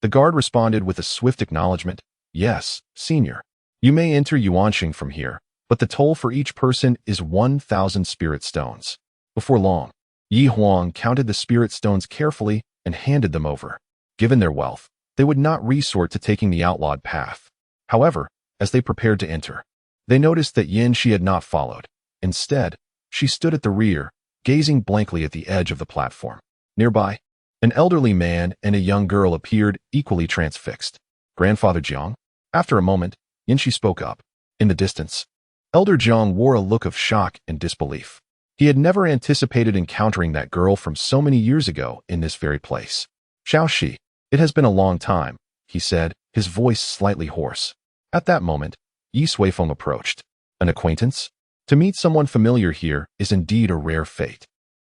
The guard responded with a swift acknowledgement. "Yes, senior. You may enter Yuanxing from here, but the toll for each person is 1,000 spirit stones." Before long, Yi Huang counted the spirit stones carefully and handed them over. Given their wealth, they would not resort to taking the outlawed path. However, as they prepared to enter, they noticed that Yin Shi had not followed. Instead, she stood at the rear, gazing blankly at the edge of the platform. Nearby, an elderly man and a young girl appeared, equally transfixed. "Grandfather Jiang?" After a moment, Yin Shi spoke up. In the distance, Elder Jiang wore a look of shock and disbelief. He had never anticipated encountering that girl from so many years ago in this very place. "Xiao Shi, it has been a long time," he said, his voice slightly hoarse. At that moment, Ye Suifeng approached. "An acquaintance? To meet someone familiar here is indeed a rare fate."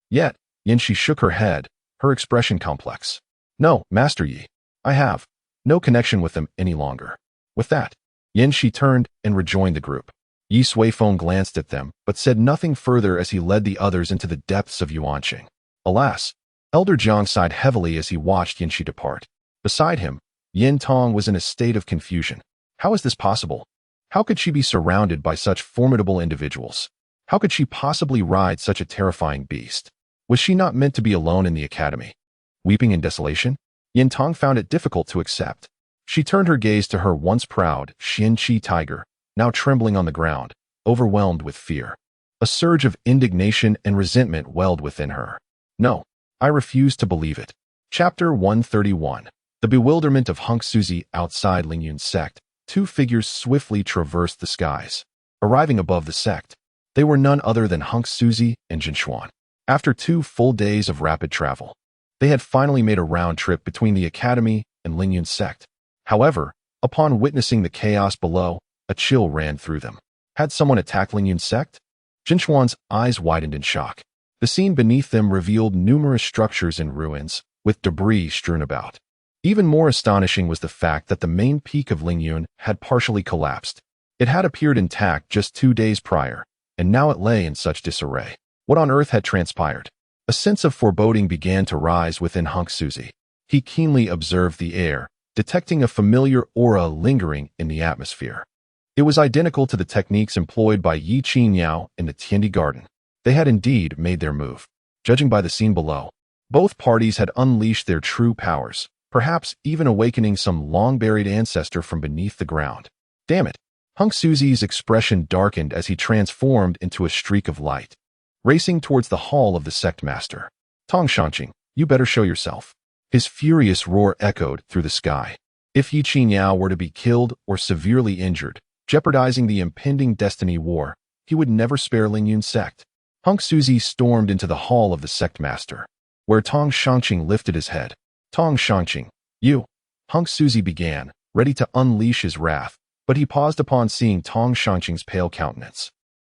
Yet, Yin Shi shook her head, her expression complex. "No, Master Yi, I have no connection with them any longer." With that, Yin Shi turned and rejoined the group. Ye Suifeng glanced at them, but said nothing further as he led the others into the depths of Yuanxing. Alas, Elder Jiang sighed heavily as he watched Yin Shi depart. Beside him, Yin Tong was in a state of confusion. How is this possible? How could she be surrounded by such formidable individuals? How could she possibly ride such a terrifying beast? Was she not meant to be alone in the academy? Weeping in desolation, Yin Tong found it difficult to accept. She turned her gaze to her once proud Xianqi tiger, now trembling on the ground, overwhelmed with fear. A surge of indignation and resentment welled within her. "No, I refuse to believe it." Chapter 131. The bewilderment of Hunk Suzi outside Lingyun sect. Two figures swiftly traversed the skies. Arriving above the sect, they were none other than Hunk Suzi and Jinshuan. After 2 full days of rapid travel, they had finally made a round trip between the academy and Lingyun's sect. However, upon witnessing the chaos below, a chill ran through them. Had someone attacked Lingyun's sect? Jinchuan's eyes widened in shock. The scene beneath them revealed numerous structures in ruins, with debris strewn about. Even more astonishing was the fact that the main peak of Lingyun had partially collapsed. It had appeared intact just 2 days prior, and now it lay in such disarray. What on earth had transpired? A sense of foreboding began to rise within Hunk Suzy. He keenly observed the air, detecting a familiar aura lingering in the atmosphere. It was identical to the techniques employed by Ye Suifeng in the Tiandi Garden. They had indeed made their move. Judging by the scene below, both parties had unleashed their true powers, perhaps even awakening some long-buried ancestor from beneath the ground. Damn it! Hunk Suzy's expression darkened as he transformed into a streak of light, racing towards the hall of the sect master. Tong Shanqing, you better show yourself. His furious roar echoed through the sky. If Ye Suifeng were to be killed or severely injured, jeopardizing the impending destiny war, he would never spare Lingyun's sect. Hunk Suzy stormed into the hall of the sect master, where Tong Shanqing lifted his head. Tong Shanqing, you! Hunk Suzy began, ready to unleash his wrath, but he paused upon seeing Tong Shanqing's pale countenance.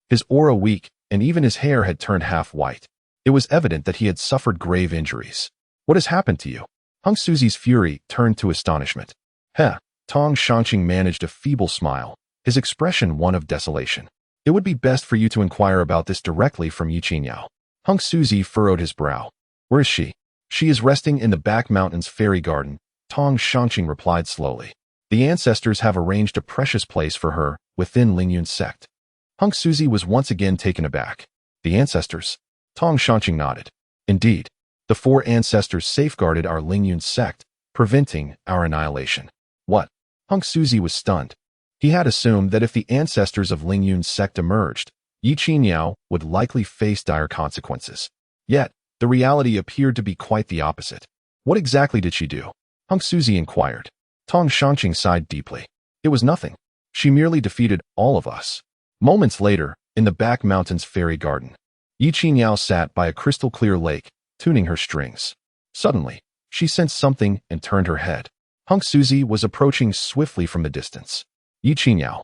His aura weak, and even his hair had turned half white. It was evident that he had suffered grave injuries. What has happened to you? Hunk Suzy's fury turned to astonishment. Heh! Tong Shanqing managed a feeble smile, his expression one of desolation. It would be best for you to inquire about this directly from Ye Suifeng. Hunk Suzy furrowed his brow. Where is she? She is resting in the back mountain's fairy garden, Tong Shanqing replied slowly. The ancestors have arranged a precious place for her within Lingyun's sect. Hunk Suzy was once again taken aback. The ancestors? Tong Shanqing nodded. Indeed, the 4 ancestors safeguarded our Lingyun sect, preventing our annihilation. What? Hunk Suzy was stunned. He had assumed that if the ancestors of Lingyun's sect emerged, Ye Suifeng would likely face dire consequences. Yet, the reality appeared to be quite the opposite. What exactly did she do? Hunk Suzy inquired. Tong Shanqing sighed deeply. It was nothing. She merely defeated all of us. Moments later, in the back mountain's fairy garden, Ye Suifeng sat by a crystal-clear lake, tuning her strings. Suddenly, she sensed something and turned her head. Hunk Suzy was approaching swiftly from the distance. Ye Suifeng.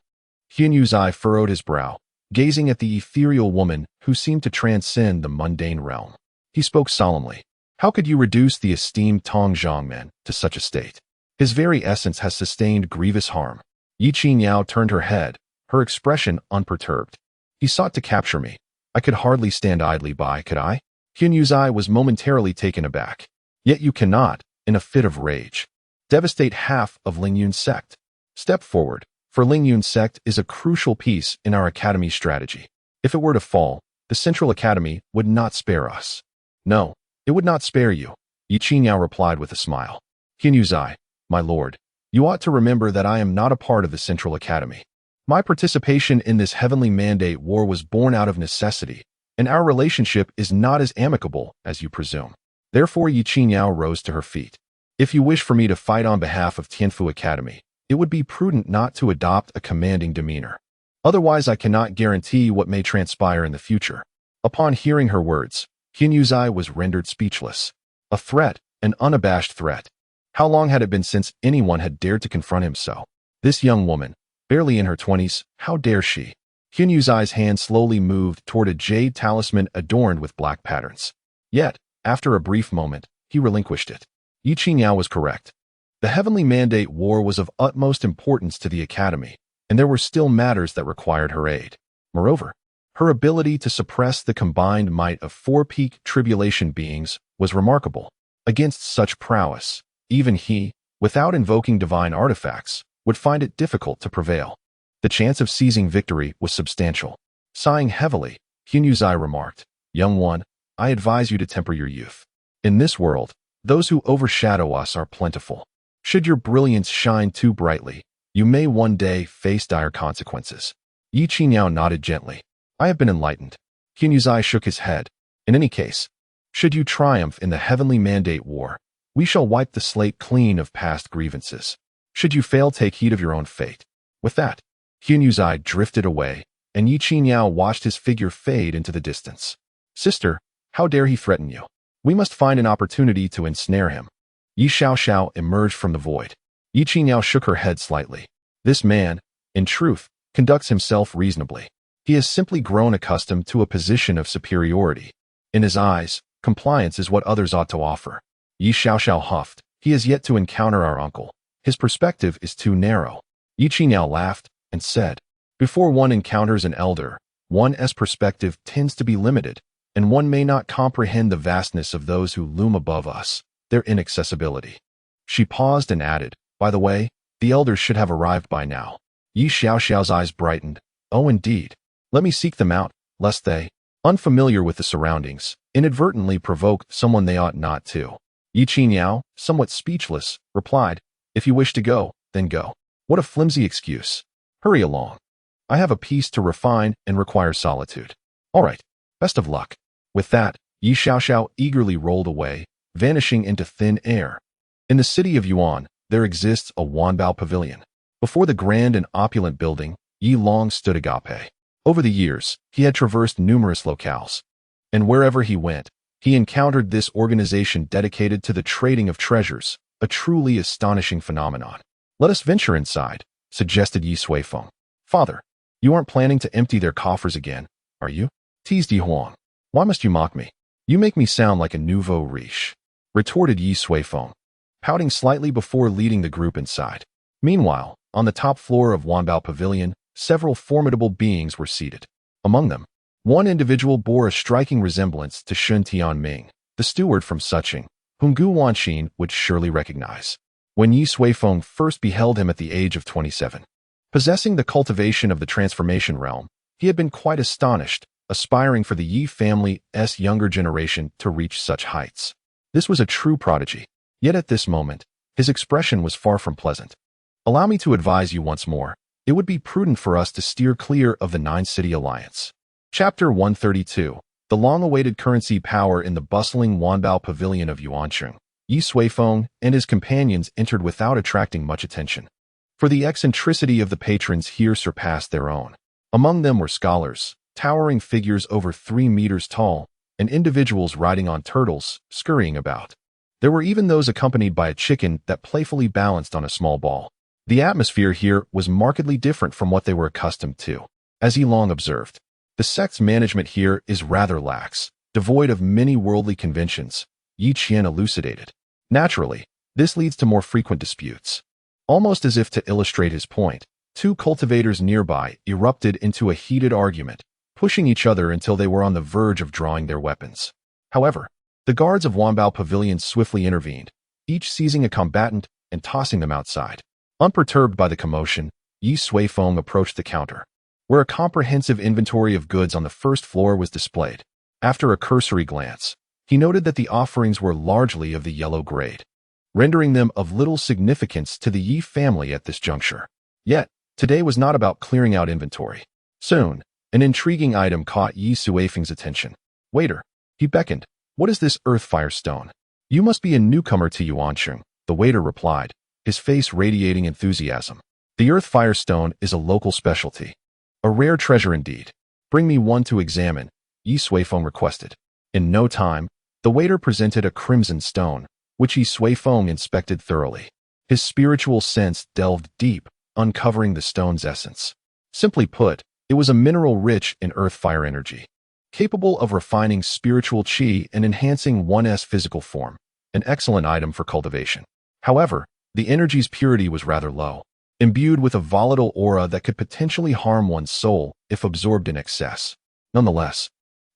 Hyun Yu's eye furrowed his brow, gazing at the ethereal woman who seemed to transcend the mundane realm. He spoke solemnly. How could you reduce the esteemed Tong Zhongman to such a state? His very essence has sustained grievous harm. Ye Suifeng turned her head, her expression unperturbed. He sought to capture me. I could hardly stand idly by, could I? Hyun Yu's eye was momentarily taken aback. Yet you cannot, in a fit of rage, devastate half of Lingyun's sect. Step forward, for Lingyun's sect is a crucial piece in our academy's strategy. If it were to fall, the Central Academy would not spare us. No, it would not spare you, Ye Suifeng replied with a smile. Hyun Yu's eye, my lord, you ought to remember that I am not a part of the Central Academy. My participation in this heavenly mandate war was born out of necessity, and our relationship is not as amicable as you presume. Therefore Ye Suifeng rose to her feet. If you wish for me to fight on behalf of Tianfu Academy, it would be prudent not to adopt a commanding demeanor. Otherwise I cannot guarantee what may transpire in the future. Upon hearing her words, Hyun Yu's eye was rendered speechless. A threat, an unabashed threat. How long had it been since anyone had dared to confront him so? This young woman, barely in her 20s, how dare she? Hyun Yu's eye's hand slowly moved toward a jade talisman adorned with black patterns. Yet, after a brief moment, he relinquished it. Ye Suifeng was correct. The Heavenly Mandate War was of utmost importance to the Academy, and there were still matters that required her aid. Moreover, her ability to suppress the combined might of 4 peak tribulation beings was remarkable. Against such prowess, even he, without invoking divine artifacts, would find it difficult to prevail. The chance of seizing victory was substantial. Sighing heavily, Hyun Yu's eye remarked, Young one, I advise you to temper your youth. In this world, those who overshadow us are plentiful. Should your brilliance shine too brightly, you may one day face dire consequences. Ye Suifeng nodded gently. I have been enlightened. Hyun Yu's eye shook his head. In any case, should you triumph in the Heavenly Mandate War, we shall wipe the slate clean of past grievances. Should you fail, take heed of your own fate. With that, Hyun Yu's eye drifted away, and Ye Suifeng watched his figure fade into the distance. Sister, How dare he threaten you? We must find an opportunity to ensnare him. Ye Suifeng emerged from the void. Ye Qiniao shook her head slightly. This man, in truth, conducts himself reasonably. He has simply grown accustomed to a position of superiority. In his eyes, compliance is what others ought to offer. Ye Suifeng huffed. He has yet to encounter our uncle. His perspective is too narrow. Ye Qiniao laughed and said, before one encounters an elder, one's perspective tends to be limited, and one may not comprehend the vastness of those who loom above us, their inaccessibility. She paused and added, by the way, the elders should have arrived by now. Ye Suifeng's eyes brightened. Oh, indeed. Let me seek them out, lest they, unfamiliar with the surroundings, inadvertently provoke someone they ought not to. Ye Qiniao, somewhat speechless, replied, if you wish to go, then go. What a flimsy excuse. Hurry along. I have a piece to refine and require solitude. All right, best of luck. With that, Ye Suifeng eagerly rolled away, vanishing into thin air. In the city of Yuan, there exists a Wanbao pavilion. Before the grand and opulent building, Ye Long stood agape. Over the years, he had traversed numerous locales, and wherever he went, he encountered this organization dedicated to the trading of treasures, a truly astonishing phenomenon. Let us venture inside, suggested Ye Suifeng. Father, you aren't planning to empty their coffers again, are you? Teased Ye Huang. Why must you mock me? You make me sound like a nouveau riche, retorted Ye Suifeng, pouting slightly before leading the group inside. Meanwhile, on the top floor of Wanbao Pavilion, several formidable beings were seated. Among them, one individual bore a striking resemblance to Shun Tianming, the steward from Suching, whom Gu Wanxin would surely recognize when Ye Suifeng first beheld him at the age of 27. Possessing the cultivation of the transformation realm, he had been quite astonished, aspiring for the Ye family's younger generation to reach such heights. This was a true prodigy, yet at this moment, his expression was far from pleasant. Allow me to advise you once more, it would be prudent for us to steer clear of the Nine-City Alliance. Chapter 132, the long-awaited currency power in the bustling Wanbao Pavilion of Yuancheng. Ye Suifeng and his companions entered without attracting much attention, for the eccentricity of the patrons here surpassed their own. Among them were scholars, towering figures over 3 meters tall, and individuals riding on turtles, scurrying about. There were even those accompanied by a chicken that playfully balanced on a small ball. The atmosphere here was markedly different from what they were accustomed to. As Ye Long observed, the sect's management here is rather lax, devoid of many worldly conventions, Yi Qian elucidated. Naturally, this leads to more frequent disputes. Almost as if to illustrate his point, 2 cultivators nearby erupted into a heated argument, pushing each other until they were on the verge of drawing their weapons. However, the guards of Wanbao Pavilion swiftly intervened, each seizing a combatant and tossing them outside. Unperturbed by the commotion, Ye Suifeng approached the counter, where a comprehensive inventory of goods on the first floor was displayed. After a cursory glance, he noted that the offerings were largely of the yellow grade, rendering them of little significance to the Ye family at this juncture. Yet, today was not about clearing out inventory. Soon, an intriguing item caught Ye Suifeng's attention. Waiter, he beckoned. What is this earth fire stone? You must be a newcomer to Yuancheng, the waiter replied, his face radiating enthusiasm. The earth fire stone is a local specialty. A rare treasure indeed. Bring me one to examine, Ye Suifeng requested. In no time, the waiter presented a crimson stone, which Ye Suifeng inspected thoroughly. His spiritual sense delved deep, uncovering the stone's essence. Simply put, it was a mineral rich in earth fire energy, capable of refining spiritual qi and enhancing one's physical form, an excellent item for cultivation. However, the energy's purity was rather low, imbued with a volatile aura that could potentially harm one's soul if absorbed in excess. Nonetheless,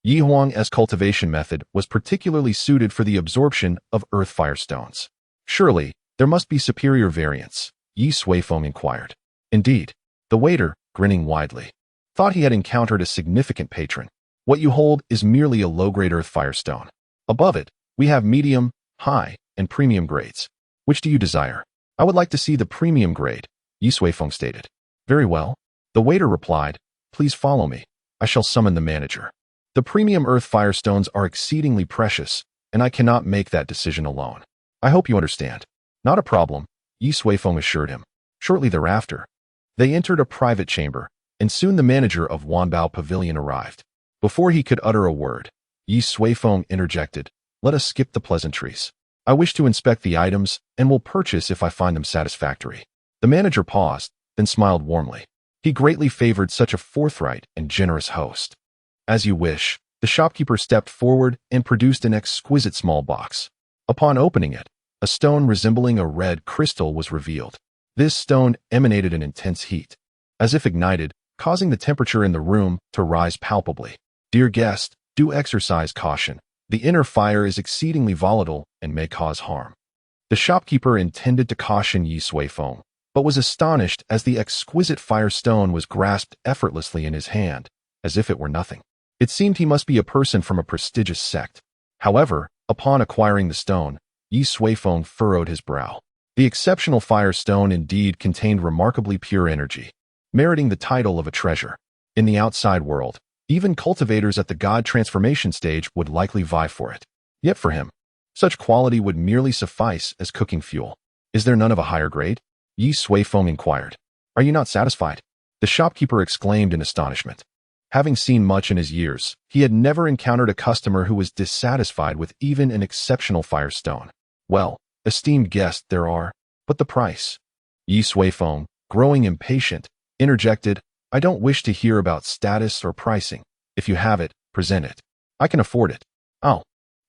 Ye Huang's cultivation method was particularly suited for the absorption of earth fire stones. Surely, there must be superior variants, Ye Suifeng inquired. Indeed, the waiter, grinning widely, thought he had encountered a significant patron. What you hold is merely a low-grade earth fire stone. Above it, we have medium, high, and premium grades. Which do you desire? I would like to see the premium grade, Ye Suifeng stated. Very well. The waiter replied, please follow me. I shall summon the manager. The premium earth fire stones are exceedingly precious, and I cannot make that decision alone. I hope you understand. Not a problem, Ye Suifeng assured him. Shortly thereafter, they entered a private chamber, and soon the manager of Wanbao Pavilion arrived. Before he could utter a word, Ye Suifeng interjected. Let us skip the pleasantries. I wish to inspect the items and will purchase if I find them satisfactory. The manager paused, then smiled warmly. He greatly favored such a forthright and generous host. As you wish. The shopkeeper stepped forward and produced an exquisite small box. Upon opening it, a stone resembling a red crystal was revealed. This stone emanated an intense heat, as if ignited, causing the temperature in the room to rise palpably. Dear guest, do exercise caution. The inner fire is exceedingly volatile and may cause harm. The shopkeeper intended to caution Ye Suifeng, but was astonished as the exquisite fire stone was grasped effortlessly in his hand, as if it were nothing. It seemed he must be a person from a prestigious sect. However, upon acquiring the stone, Ye Suifeng furrowed his brow. The exceptional fire stone indeed contained remarkably pure energy, meriting the title of a treasure. In the outside world, even cultivators at the god transformation stage would likely vie for it. Yet for him, such quality would merely suffice as cooking fuel. Is there none of a higher grade? Ye Suifeng inquired. Are you not satisfied? The shopkeeper exclaimed in astonishment. Having seen much in his years, he had never encountered a customer who was dissatisfied with even an exceptional fire stone. Well, esteemed guest, there are, but the price. Ye Suifeng, growing impatient, interjected, I don't wish to hear about status or pricing. If you have it, present it. I can afford it. Oh,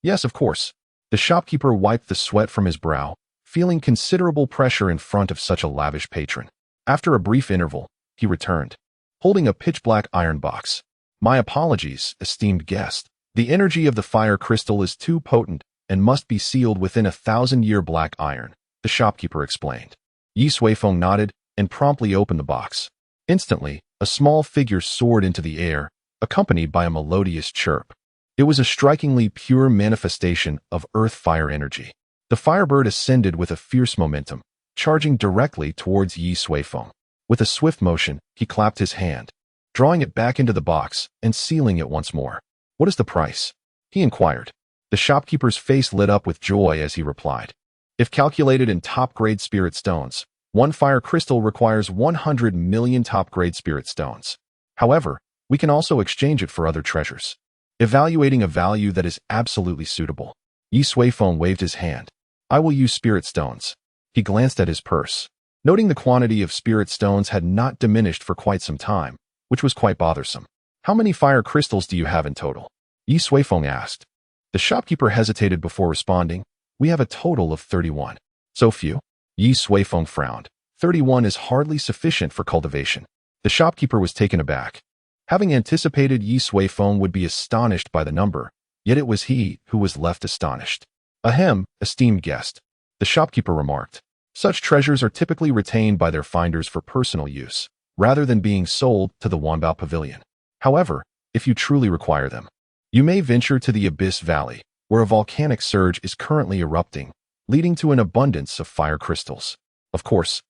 yes, of course. The shopkeeper wiped the sweat from his brow, feeling considerable pressure in front of such a lavish patron. After a brief interval, he returned, holding a pitch-black iron box. My apologies, esteemed guest. The energy of the fire crystal is too potent and must be sealed within 1,000-year black iron, the shopkeeper explained. Ye Suifeng nodded and promptly opened the box. Instantly, a small figure soared into the air, accompanied by a melodious chirp. It was a strikingly pure manifestation of earth fire energy. The firebird ascended with a fierce momentum, charging directly towards Ye Suifeng. With a swift motion, he clapped his hand, drawing it back into the box and sealing it once more. What is the price? He inquired. The shopkeeper's face lit up with joy as he replied. If calculated in top-grade spirit stones, one fire crystal requires 100 million top-grade spirit stones. However, we can also exchange it for other treasures, evaluating a value that is absolutely suitable. Ye Suifeng waved his hand. I will use spirit stones. He glanced at his purse, noting the quantity of spirit stones had not diminished for quite some time, which was quite bothersome. How many fire crystals do you have in total? Ye Suifeng asked. The shopkeeper hesitated before responding. We have a total of 31. So few? Ye Suifeng frowned. 31 is hardly sufficient for cultivation. The shopkeeper was taken aback. Having anticipated Ye Suifeng would be astonished by the number, yet it was he who was left astonished. Ahem, esteemed guest, the shopkeeper remarked. Such treasures are typically retained by their finders for personal use, rather than being sold to the Wanbao Pavilion. However, if you truly require them, you may venture to the Abyss Valley, where a volcanic surge is currently erupting, leading to an abundance of fire crystals. Of course,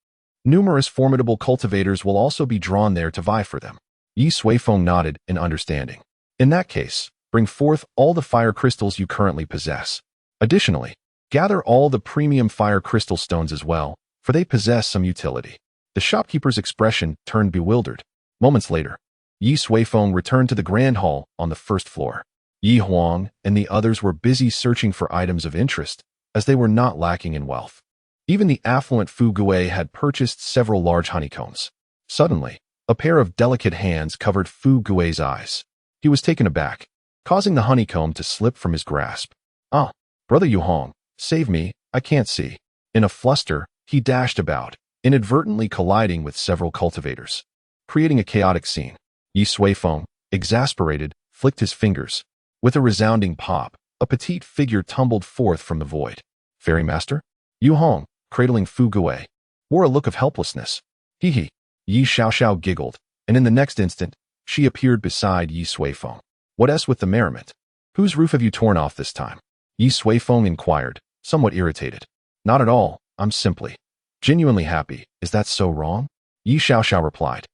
numerous formidable cultivators will also be drawn there to vie for them. Ye Suifeng nodded in understanding. In that case, bring forth all the fire crystals you currently possess. Additionally, gather all the premium fire crystal stones as well, for they possess some utility. The shopkeeper's expression turned bewildered. Moments later, Ye Suifeng returned to the grand hall on the first floor. Yi Huang and the others were busy searching for items of interest, as they were not lacking in wealth. Even the affluent Fu Gui had purchased several large honeycombs. Suddenly, a pair of delicate hands covered Fu Gui's eyes. He was taken aback, causing the honeycomb to slip from his grasp. Ah, Brother Yu Hong, save me, I can't see. In a fluster, he dashed about, inadvertently colliding with several cultivators, creating a chaotic scene. Ye Suifeng, exasperated, flicked his fingers. With a resounding pop, a petite figure tumbled forth from the void. Fairy Master? Yu Hong, cradling Fu Gui, wore a look of helplessness. Hee hee. Ye Xiaoxiao giggled, and in the next instant, she appeared beside Ye Suifeng. What else with the merriment? Whose roof have you torn off this time? Ye Suifeng inquired, somewhat irritated. Not at all, I'm simply genuinely happy. Is that so wrong? Ye Xiaoxiao replied.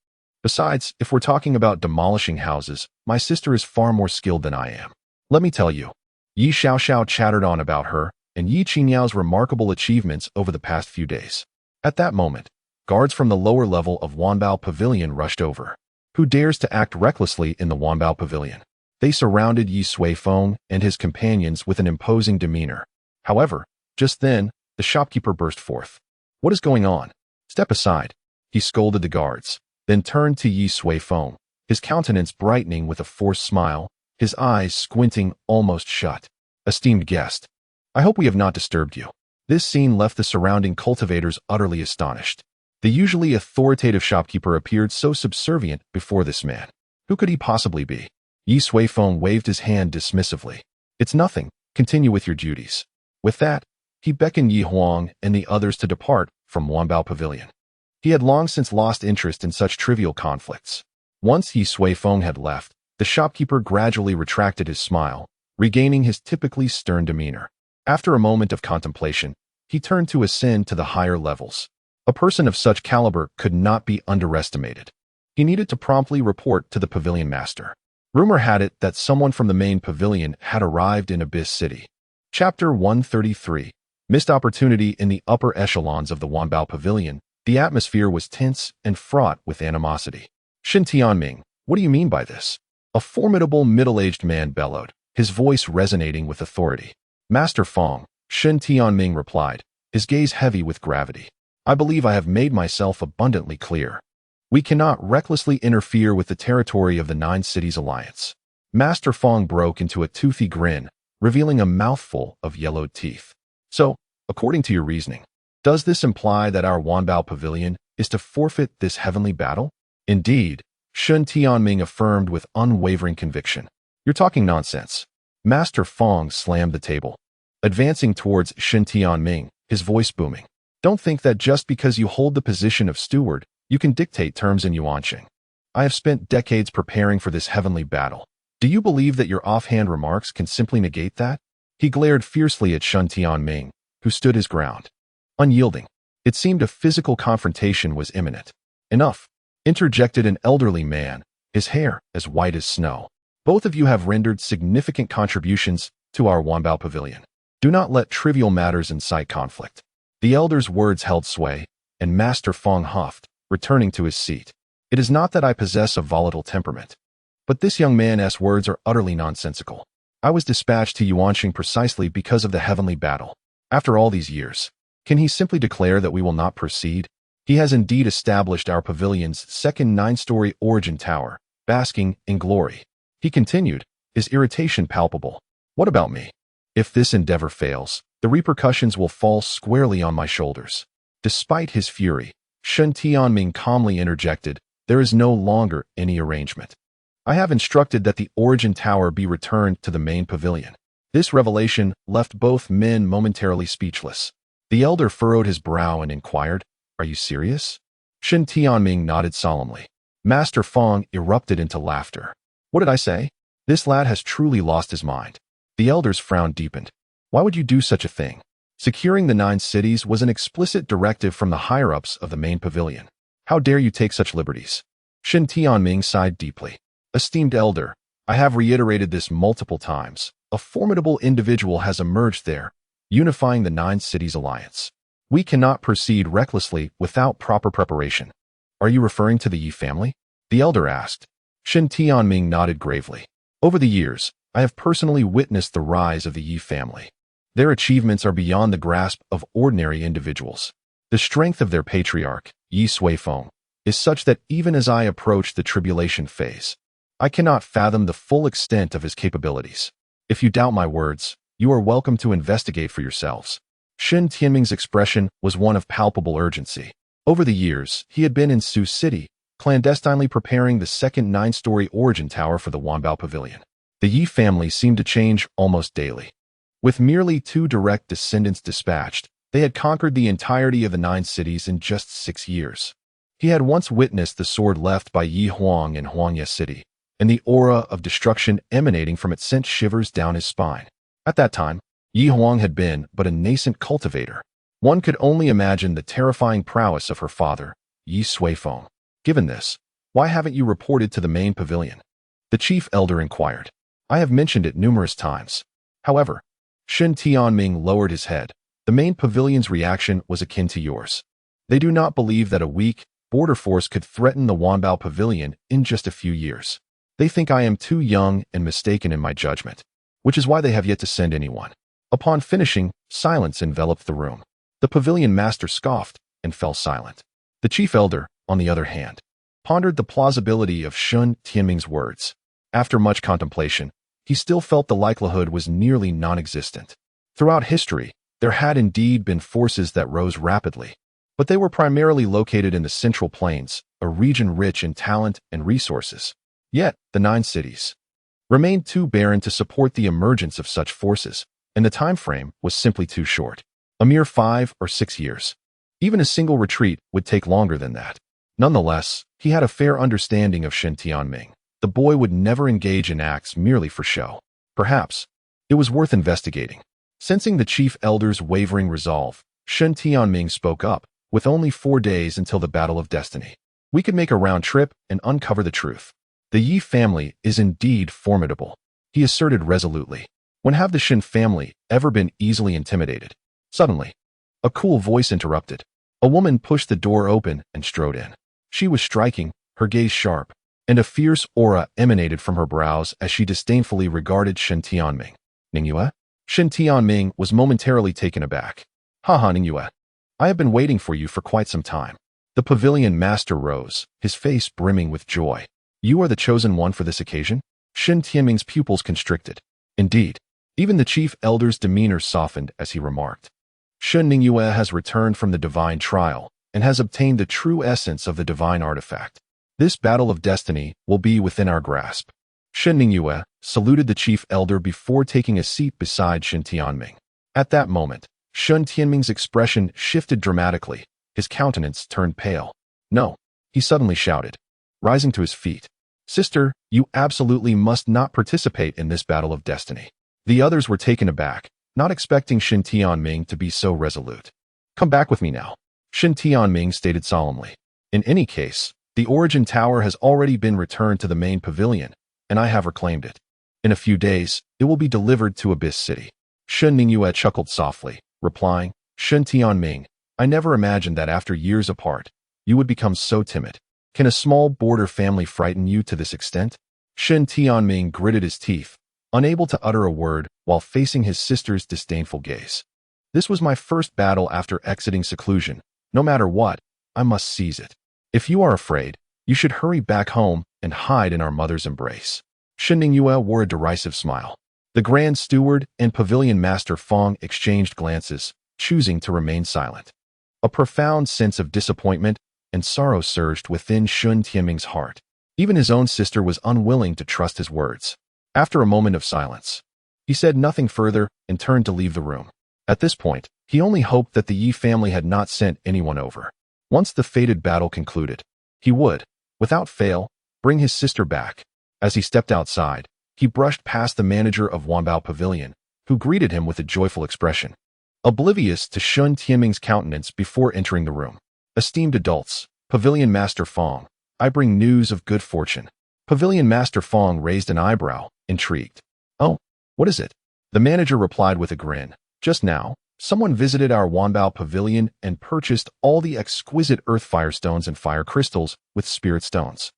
Besides, if we're talking about demolishing houses, my sister is far more skilled than I am. Let me tell you. Ye Xiaoxiao chattered on about her and Yi Qingyao's remarkable achievements over the past few days. At that moment, guards from the lower level of Wanbao Pavilion rushed over. Who dares to act recklessly in the Wanbao Pavilion? They surrounded Ye Suifeng and his companions with an imposing demeanor. However, just then, the shopkeeper burst forth. "What is going on? Step aside," he scolded the guards, then turned to Ye Suifeng, his countenance brightening with a forced smile, his eyes squinting almost shut. "Esteemed guest, I hope we have not disturbed you." This scene left the surrounding cultivators utterly astonished. The usually authoritative shopkeeper appeared so subservient before this man. Who could he possibly be? Ye Suifeng waved his hand dismissively. "It's nothing. Continue with your duties." With that, he beckoned Yi Huang and the others to depart from Wanbao Pavilion. He had long since lost interest in such trivial conflicts. Once Ye Suifeng had left, the shopkeeper gradually retracted his smile, regaining his typically stern demeanor. After a moment of contemplation, he turned to ascend to the higher levels. A person of such caliber could not be underestimated. He needed to promptly report to the pavilion master. Rumor had it that someone from the main pavilion had arrived in Abyss City. Chapter 133. Missed opportunity. In the upper echelons of the Wanbao Pavilion, the atmosphere was tense and fraught with animosity. "Shen Tianming, what do you mean by this?" A formidable middle-aged man bellowed, his voice resonating with authority. "Master Fong," Shen Tianming replied, his gaze heavy with gravity. "I believe I have made myself abundantly clear. We cannot recklessly interfere with the territory of the Nine Cities Alliance." Master Fong broke into a toothy grin, revealing a mouthful of yellowed teeth. "So, according to your reasoning, does this imply that our Wanbao Pavilion is to forfeit this heavenly battle?" "Indeed," Shen Tianming affirmed with unwavering conviction. "You're talking nonsense." Master Fong slammed the table, advancing towards Shen Tianming, his voice booming. "Don't think that just because you hold the position of steward, you can dictate terms in Yuanqing. I have spent decades preparing for this heavenly battle. Do you believe that your offhand remarks can simply negate that?" He glared fiercely at Shen Tianming, who stood his ground. Unyielding, it seemed a physical confrontation was imminent. "Enough," interjected an elderly man, his hair as white as snow. "Both of you have rendered significant contributions to our Wanbao Pavilion. Do not let trivial matters incite conflict." The elder's words held sway, and Master Fong huffed, returning to his seat. "It is not that I possess a volatile temperament, but this young man's words are utterly nonsensical. I was dispatched to Yuanqing precisely because of the heavenly battle. After all these years, can he simply declare that we will not proceed? He has indeed established our pavilion's second 9-story origin tower, basking in glory." He continued, his irritation palpable. "What about me? If this endeavor fails, the repercussions will fall squarely on my shoulders." Despite his fury, Shen Tianming calmly interjected, "There is no longer any arrangement. I have instructed that the origin tower be returned to the main pavilion." This revelation left both men momentarily speechless. The elder furrowed his brow and inquired, "Are you serious?" Shen Tianming nodded solemnly. Master Fong erupted into laughter. "What did I say? This lad has truly lost his mind." The elder's frown deepened. "Why would you do such a thing? Securing the 9 cities was an explicit directive from the higher-ups of the main pavilion. How dare you take such liberties?" Shen Tianming sighed deeply. "Esteemed elder, I have reiterated this multiple times. A formidable individual has emerged there, unifying the 9 cities alliance. We cannot proceed recklessly without proper preparation." "Are you referring to the Yi family?" the elder asked. Shen Tianming nodded gravely. "Over the years, I have personally witnessed the rise of the Yi family. Their achievements are beyond the grasp of ordinary individuals. The strength of their patriarch, Ye Suifeng, is such that even as I approach the tribulation phase, I cannot fathom the full extent of his capabilities. If you doubt my words, you are welcome to investigate for yourselves." Shen Tianming's expression was one of palpable urgency. Over the years, he had been in Sioux City, clandestinely preparing the second 9-story origin tower for the Wanbao Pavilion. The Yi family seemed to change almost daily. With merely 2 direct descendants dispatched, they had conquered the entirety of the 9 cities in just 6 years. He had once witnessed the sword left by Yi Huang in Huangye City, and the aura of destruction emanating from it sent shivers down his spine. At that time, Yi Huang had been but a nascent cultivator. One could only imagine the terrifying prowess of her father, Ye Suifeng. "Given this, why haven't you reported to the main pavilion?" the chief elder inquired. "I have mentioned it numerous times. However," Shen Tianming lowered his head, "the main pavilion's reaction was akin to yours. They do not believe that a weak border force could threaten the Wanbao Pavilion in just a few years. They think I am too young and mistaken in my judgment, which is why they have yet to send anyone. Upon finishing, silence enveloped the room. The pavilion master scoffed and fell silent. The chief elder, on the other hand, pondered the plausibility of Shun Tianming's words. After much contemplation, he still felt the likelihood was nearly non-existent. Throughout history, there had indeed been forces that rose rapidly, but they were primarily located in the Central Plains, a region rich in talent and resources. Yet, the 9 cities remained too barren to support the emergence of such forces, and the time frame was simply too short. A mere 5 or 6 years. Even a single retreat would take longer than that. Nonetheless, he had a fair understanding of Shen Tianming. The boy would never engage in acts merely for show. Perhaps it was worth investigating. Sensing the chief elder's wavering resolve, Shen Tianming spoke up. With only 4 days until the Battle of Destiny, we could make a round trip and uncover the truth. The Ye family is indeed formidable, he asserted resolutely. When have the Shen family ever been easily intimidated? Suddenly, a cool voice interrupted. A woman pushed the door open and strode in. She was striking, her gaze sharp, and a fierce aura emanated from her brows as she disdainfully regarded Shen Tianming. Ningyue? Shen Tianming was momentarily taken aback. Haha, Ningyue. I have been waiting for you for quite some time. The pavilion master rose, his face brimming with joy. You are the chosen one for this occasion? Shen Tianming's pupils constricted. Indeed. Even the chief elder's demeanor softened as he remarked. Shen Ningyue has returned from the divine trial and has obtained the true essence of the divine artifact. This battle of destiny will be within our grasp. Shen Ningyue saluted the chief elder before taking a seat beside Shen Tianming. At that moment, Shen Tianming's expression shifted dramatically. His countenance turned pale. No, he suddenly shouted, rising to his feet. Sister, you absolutely must not participate in this battle of destiny. The others were taken aback, not expecting Shen Tianming to be so resolute. Come back with me now, Shen Tianming stated solemnly. In any case, the origin tower has already been returned to the main pavilion, and I have reclaimed it. In a few days, it will be delivered to Abyss City. Shen Ningyue chuckled softly, replying, Shen Tianming, I never imagined that after years apart, you would become so timid. Can a small border family frighten you to this extent? Shen Tianming gritted his teeth, unable to utter a word while facing his sister's disdainful gaze. This was my first battle after exiting seclusion. No matter what, I must seize it. If you are afraid, you should hurry back home and hide in our mother's embrace. Shen Ningyue wore a derisive smile. The Grand Steward and Pavilion Master Fong exchanged glances, choosing to remain silent. A profound sense of disappointment and sorrow surged within Shen Tianming's heart. Even his own sister was unwilling to trust his words. After a moment of silence, he said nothing further and turned to leave the room. At this point, he only hoped that the Ye family had not sent anyone over. Once the fated battle concluded, he would, without fail, bring his sister back. As he stepped outside, he brushed past the manager of Wanbao Pavilion, who greeted him with a joyful expression. Oblivious to Shen Tianming's countenance before entering the room. Esteemed adults, Pavilion Master Fong, I bring news of good fortune. Pavilion Master Fong raised an eyebrow, intrigued. Oh, what is it? The manager replied with a grin. Just now, someone visited our Wanbao Pavilion and purchased all the exquisite earth fire stones and fire crystals with spirit stones.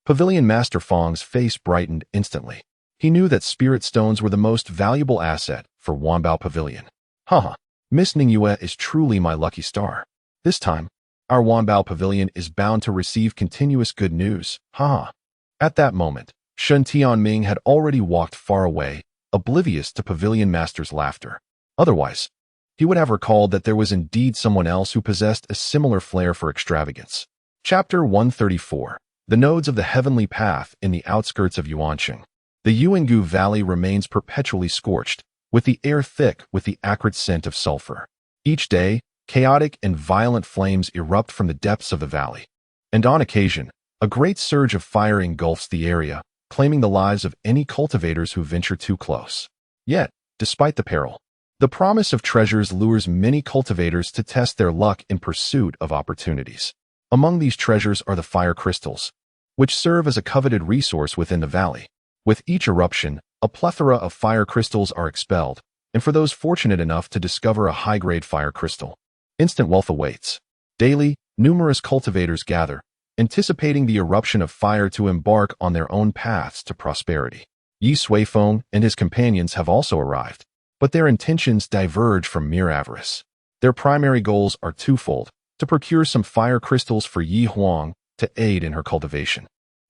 Pavilion Master Fong's face brightened instantly. He knew that spirit stones were the most valuable asset for Wanbao Pavilion. Haha, Miss Ningyue is truly my lucky star. This time, our Wanbao Pavilion is bound to receive continuous good news. Haha. At that moment, Shen Tianming had already walked far away, oblivious to Pavilion Master's laughter. Otherwise, he would have recalled that there was indeed someone else who possessed a similar flair for extravagance. Chapter 134. The Nodes of the Heavenly Path in the Outskirts of Yuanqing. The Yuangu Valley remains perpetually scorched, with the air thick with the acrid scent of sulfur. Each day, chaotic and violent flames erupt from the depths of the valley. And on occasion, a great surge of fire engulfs the area, claiming the lives of any cultivators who venture too close. Yet, despite the peril, the promise of treasures lures many cultivators to test their luck in pursuit of opportunities. Among these treasures are the fire crystals, which serve as a coveted resource within the valley. With each eruption, a plethora of fire crystals are expelled, and for those fortunate enough to discover a high-grade fire crystal, instant wealth awaits. Daily, numerous cultivators gather, anticipating the eruption of fire to embark on their own paths to prosperity. Ye Suifeng and his companions have also arrived, but their intentions diverge from mere avarice. Their primary goals are twofold: to procure some fire crystals for Yi Huang to aid in her cultivation,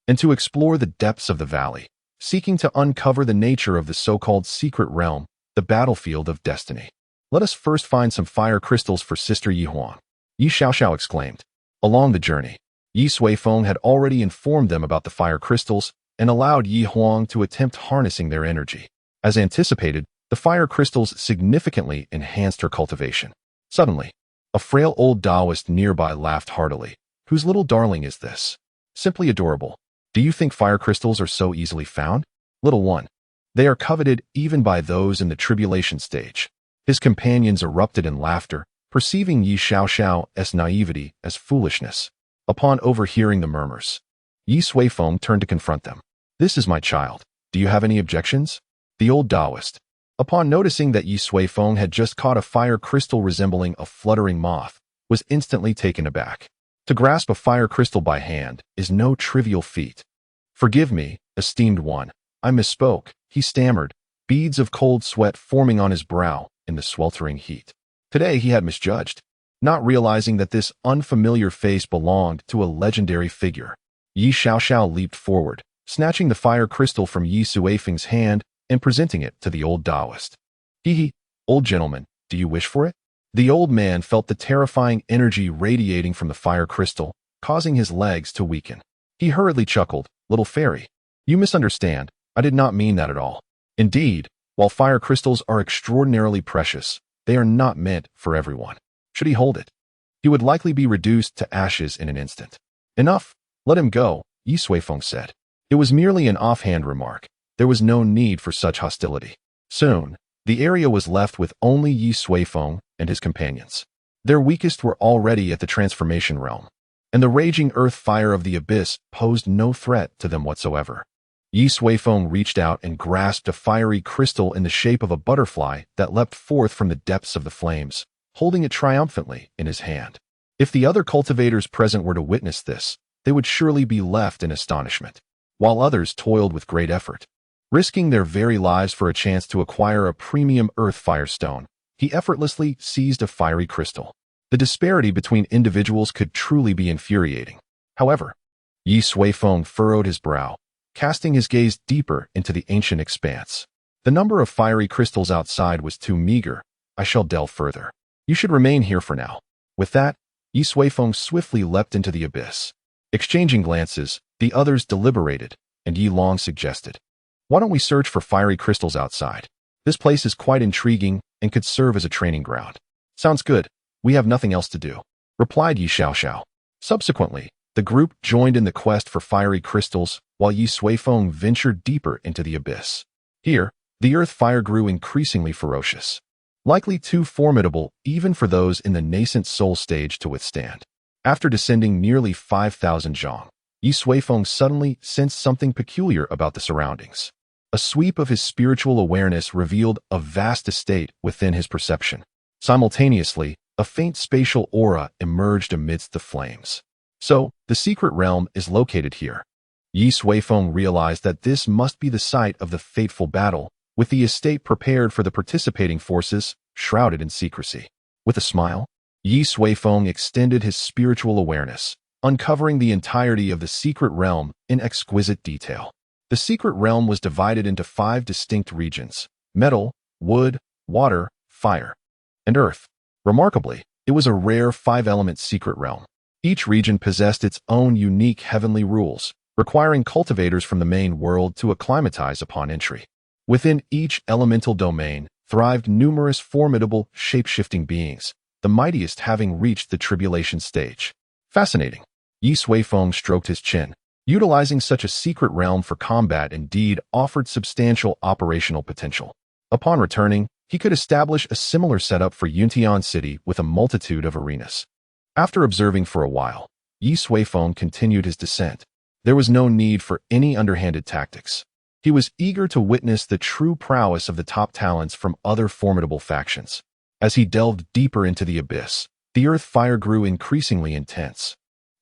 and to explore the depths of the valley, seeking to uncover the nature of the so-called secret realm, the battlefield of destiny. Let us first find some fire crystals for Sister Yi Huang, Ye Xiaoxiao exclaimed. Along the journey, Ye Suifeng had already informed them about the fire crystals and allowed Yi Huang to attempt harnessing their energy. As anticipated, the fire crystals significantly enhanced her cultivation. Suddenly, a frail old Taoist nearby laughed heartily. Whose little darling is this? Simply adorable. Do you think fire crystals are so easily found? Little one. They are coveted even by those in the tribulation stage. His companions erupted in laughter, perceiving Ye Xiaoxiao's naivety as foolishness. Upon overhearing the murmurs, Ye Suifeng turned to confront them. This is my child. Do you have any objections? The old Taoist, upon noticing that Ye Suifeng had just caught a fire crystal resembling a fluttering moth, was instantly taken aback. To grasp a fire crystal by hand is no trivial feat. Forgive me, esteemed one, I misspoke, he stammered, beads of cold sweat forming on his brow in the sweltering heat. Today he had misjudged, not realizing that this unfamiliar face belonged to a legendary figure. Ye Xiaoxiao leaped forward, snatching the fire crystal from Ye Suifeng's hand and presenting it to the old Taoist. Hee, old gentleman, do you wish for it? The old man felt the terrifying energy radiating from the fire crystal, causing his legs to weaken. He hurriedly chuckled, little fairy. You misunderstand, I did not mean that at all. Indeed, while fire crystals are extraordinarily precious, they are not meant for everyone. Should he hold it, he would likely be reduced to ashes in an instant. Enough, let him go, Ye Suifeng said. It was merely an offhand remark. There was no need for such hostility. Soon, the area was left with only Ye Suifeng and his companions. Their weakest were already at the transformation realm, and the raging earth fire of the abyss posed no threat to them whatsoever. Ye Suifeng reached out and grasped a fiery crystal in the shape of a butterfly that leapt forth from the depths of the flames, holding it triumphantly in his hand. If the other cultivators present were to witness this, they would surely be left in astonishment, while others toiled with great effort, risking their very lives for a chance to acquire a premium earth firestone. He effortlessly seized a fiery crystal. The disparity between individuals could truly be infuriating. However, Ye Suifeng furrowed his brow, casting his gaze deeper into the ancient expanse. The number of fiery crystals outside was too meager. I shall delve further. You should remain here for now. With that, Ye Suifeng swiftly leapt into the abyss. Exchanging glances, the others deliberated, and Yi Long suggested, why don't we search for fiery crystals outside? This place is quite intriguing and could serve as a training ground. Sounds good. We have nothing else to do, replied Ye Xiaoxiao. Subsequently, the group joined in the quest for fiery crystals while Ye Suifeng ventured deeper into the abyss. Here, the earth fire grew increasingly ferocious, likely too formidable even for those in the nascent soul stage to withstand. After descending nearly 5,000 zhang, Ye Suifeng suddenly sensed something peculiar about the surroundings. A sweep of his spiritual awareness revealed a vast estate within his perception. Simultaneously, a faint spatial aura emerged amidst the flames. So, the secret realm is located here. Ye Suifeng realized that this must be the site of the fateful battle, with the estate prepared for the participating forces, shrouded in secrecy. With a smile, Ye Suifeng extended his spiritual awareness, uncovering the entirety of the secret realm in exquisite detail. The secret realm was divided into 5 distinct regions: metal, wood, water, fire, and earth. Remarkably, it was a rare 5-element secret realm. Each region possessed its own unique heavenly rules, requiring cultivators from the main world to acclimatize upon entry. Within each elemental domain thrived numerous formidable, shape-shifting beings, the mightiest having reached the tribulation stage. Fascinating. Ye Suifeng stroked his chin. Utilizing such a secret realm for combat indeed offered substantial operational potential. Upon returning, he could establish a similar setup for Yunxiao City with a multitude of arenas. After observing for a while, Ye Suifeng continued his descent. There was no need for any underhanded tactics. He was eager to witness the true prowess of the top talents from other formidable factions. As he delved deeper into the abyss, the earth fire grew increasingly intense.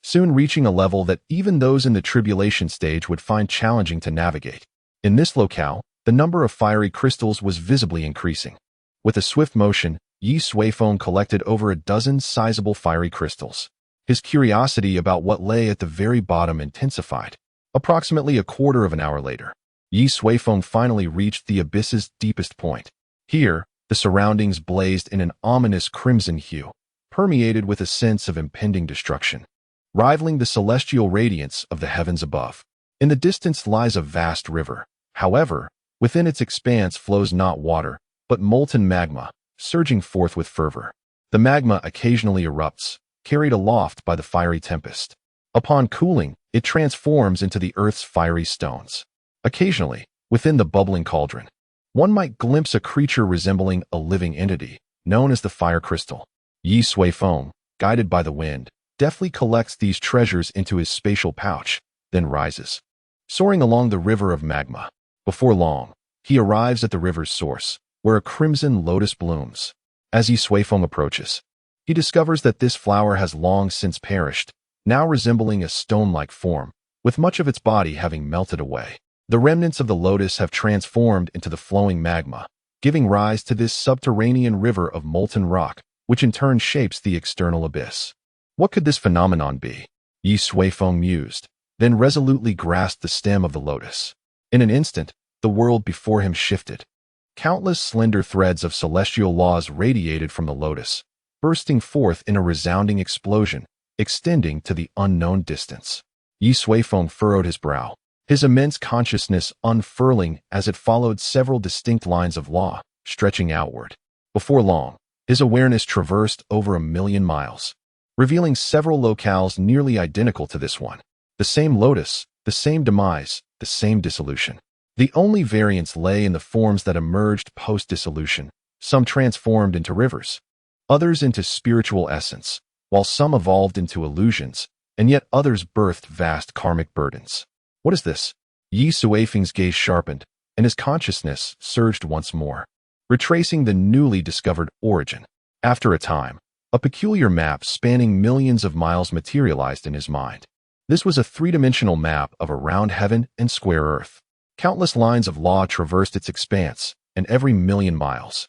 soon reaching a level that even those in the tribulation stage would find challenging to navigate. In this locale, the number of fiery crystals was visibly increasing. With a swift motion, Ye Suifeng collected over a dozen sizable fiery crystals. His curiosity about what lay at the very bottom intensified. Approximately a quarter of an hour later, Ye Suifeng finally reached the abyss's deepest point. Here, the surroundings blazed in an ominous crimson hue, permeated with a sense of impending destruction, rivaling the celestial radiance of the heavens above. In the distance lies a vast river. However, within its expanse flows not water, but molten magma, surging forth with fervor. The magma occasionally erupts, carried aloft by the fiery tempest. Upon cooling, it transforms into the earth's fiery stones. Occasionally, within the bubbling cauldron, one might glimpse a creature resembling a living entity, known as the fire crystal. Ye Suifeng, guided by the wind, deftly collects these treasures into his spatial pouch, then rises, soaring along the river of magma. Before long, he arrives at the river's source, where a crimson lotus blooms. As Ye Suifeng approaches, he discovers that this flower has long since perished, now resembling a stone-like form, with much of its body having melted away. The remnants of the lotus have transformed into the flowing magma, giving rise to this subterranean river of molten rock, which in turn shapes the external abyss. What could this phenomenon be? Ye Suifeng mused, then resolutely grasped the stem of the lotus. In an instant, the world before him shifted. Countless slender threads of celestial laws radiated from the lotus, bursting forth in a resounding explosion, extending to the unknown distance. Ye Suifeng furrowed his brow, his immense consciousness unfurling as it followed several distinct lines of law, stretching outward. Before long, his awareness traversed over 1,000,000 miles, revealing several locales nearly identical to this one. The same lotus, the same demise, the same dissolution. The only variance lay in the forms that emerged post-dissolution, some transformed into rivers, others into spiritual essence, while some evolved into illusions, and yet others birthed vast karmic burdens. What is this? Ye Suifeng's gaze sharpened, and his consciousness surged once more, retracing the newly discovered origin. After a time, a peculiar map spanning millions of miles materialized in his mind. This was a three-dimensional map of a round heaven and square earth. Countless lines of law traversed its expanse, and every 1,000,000 miles,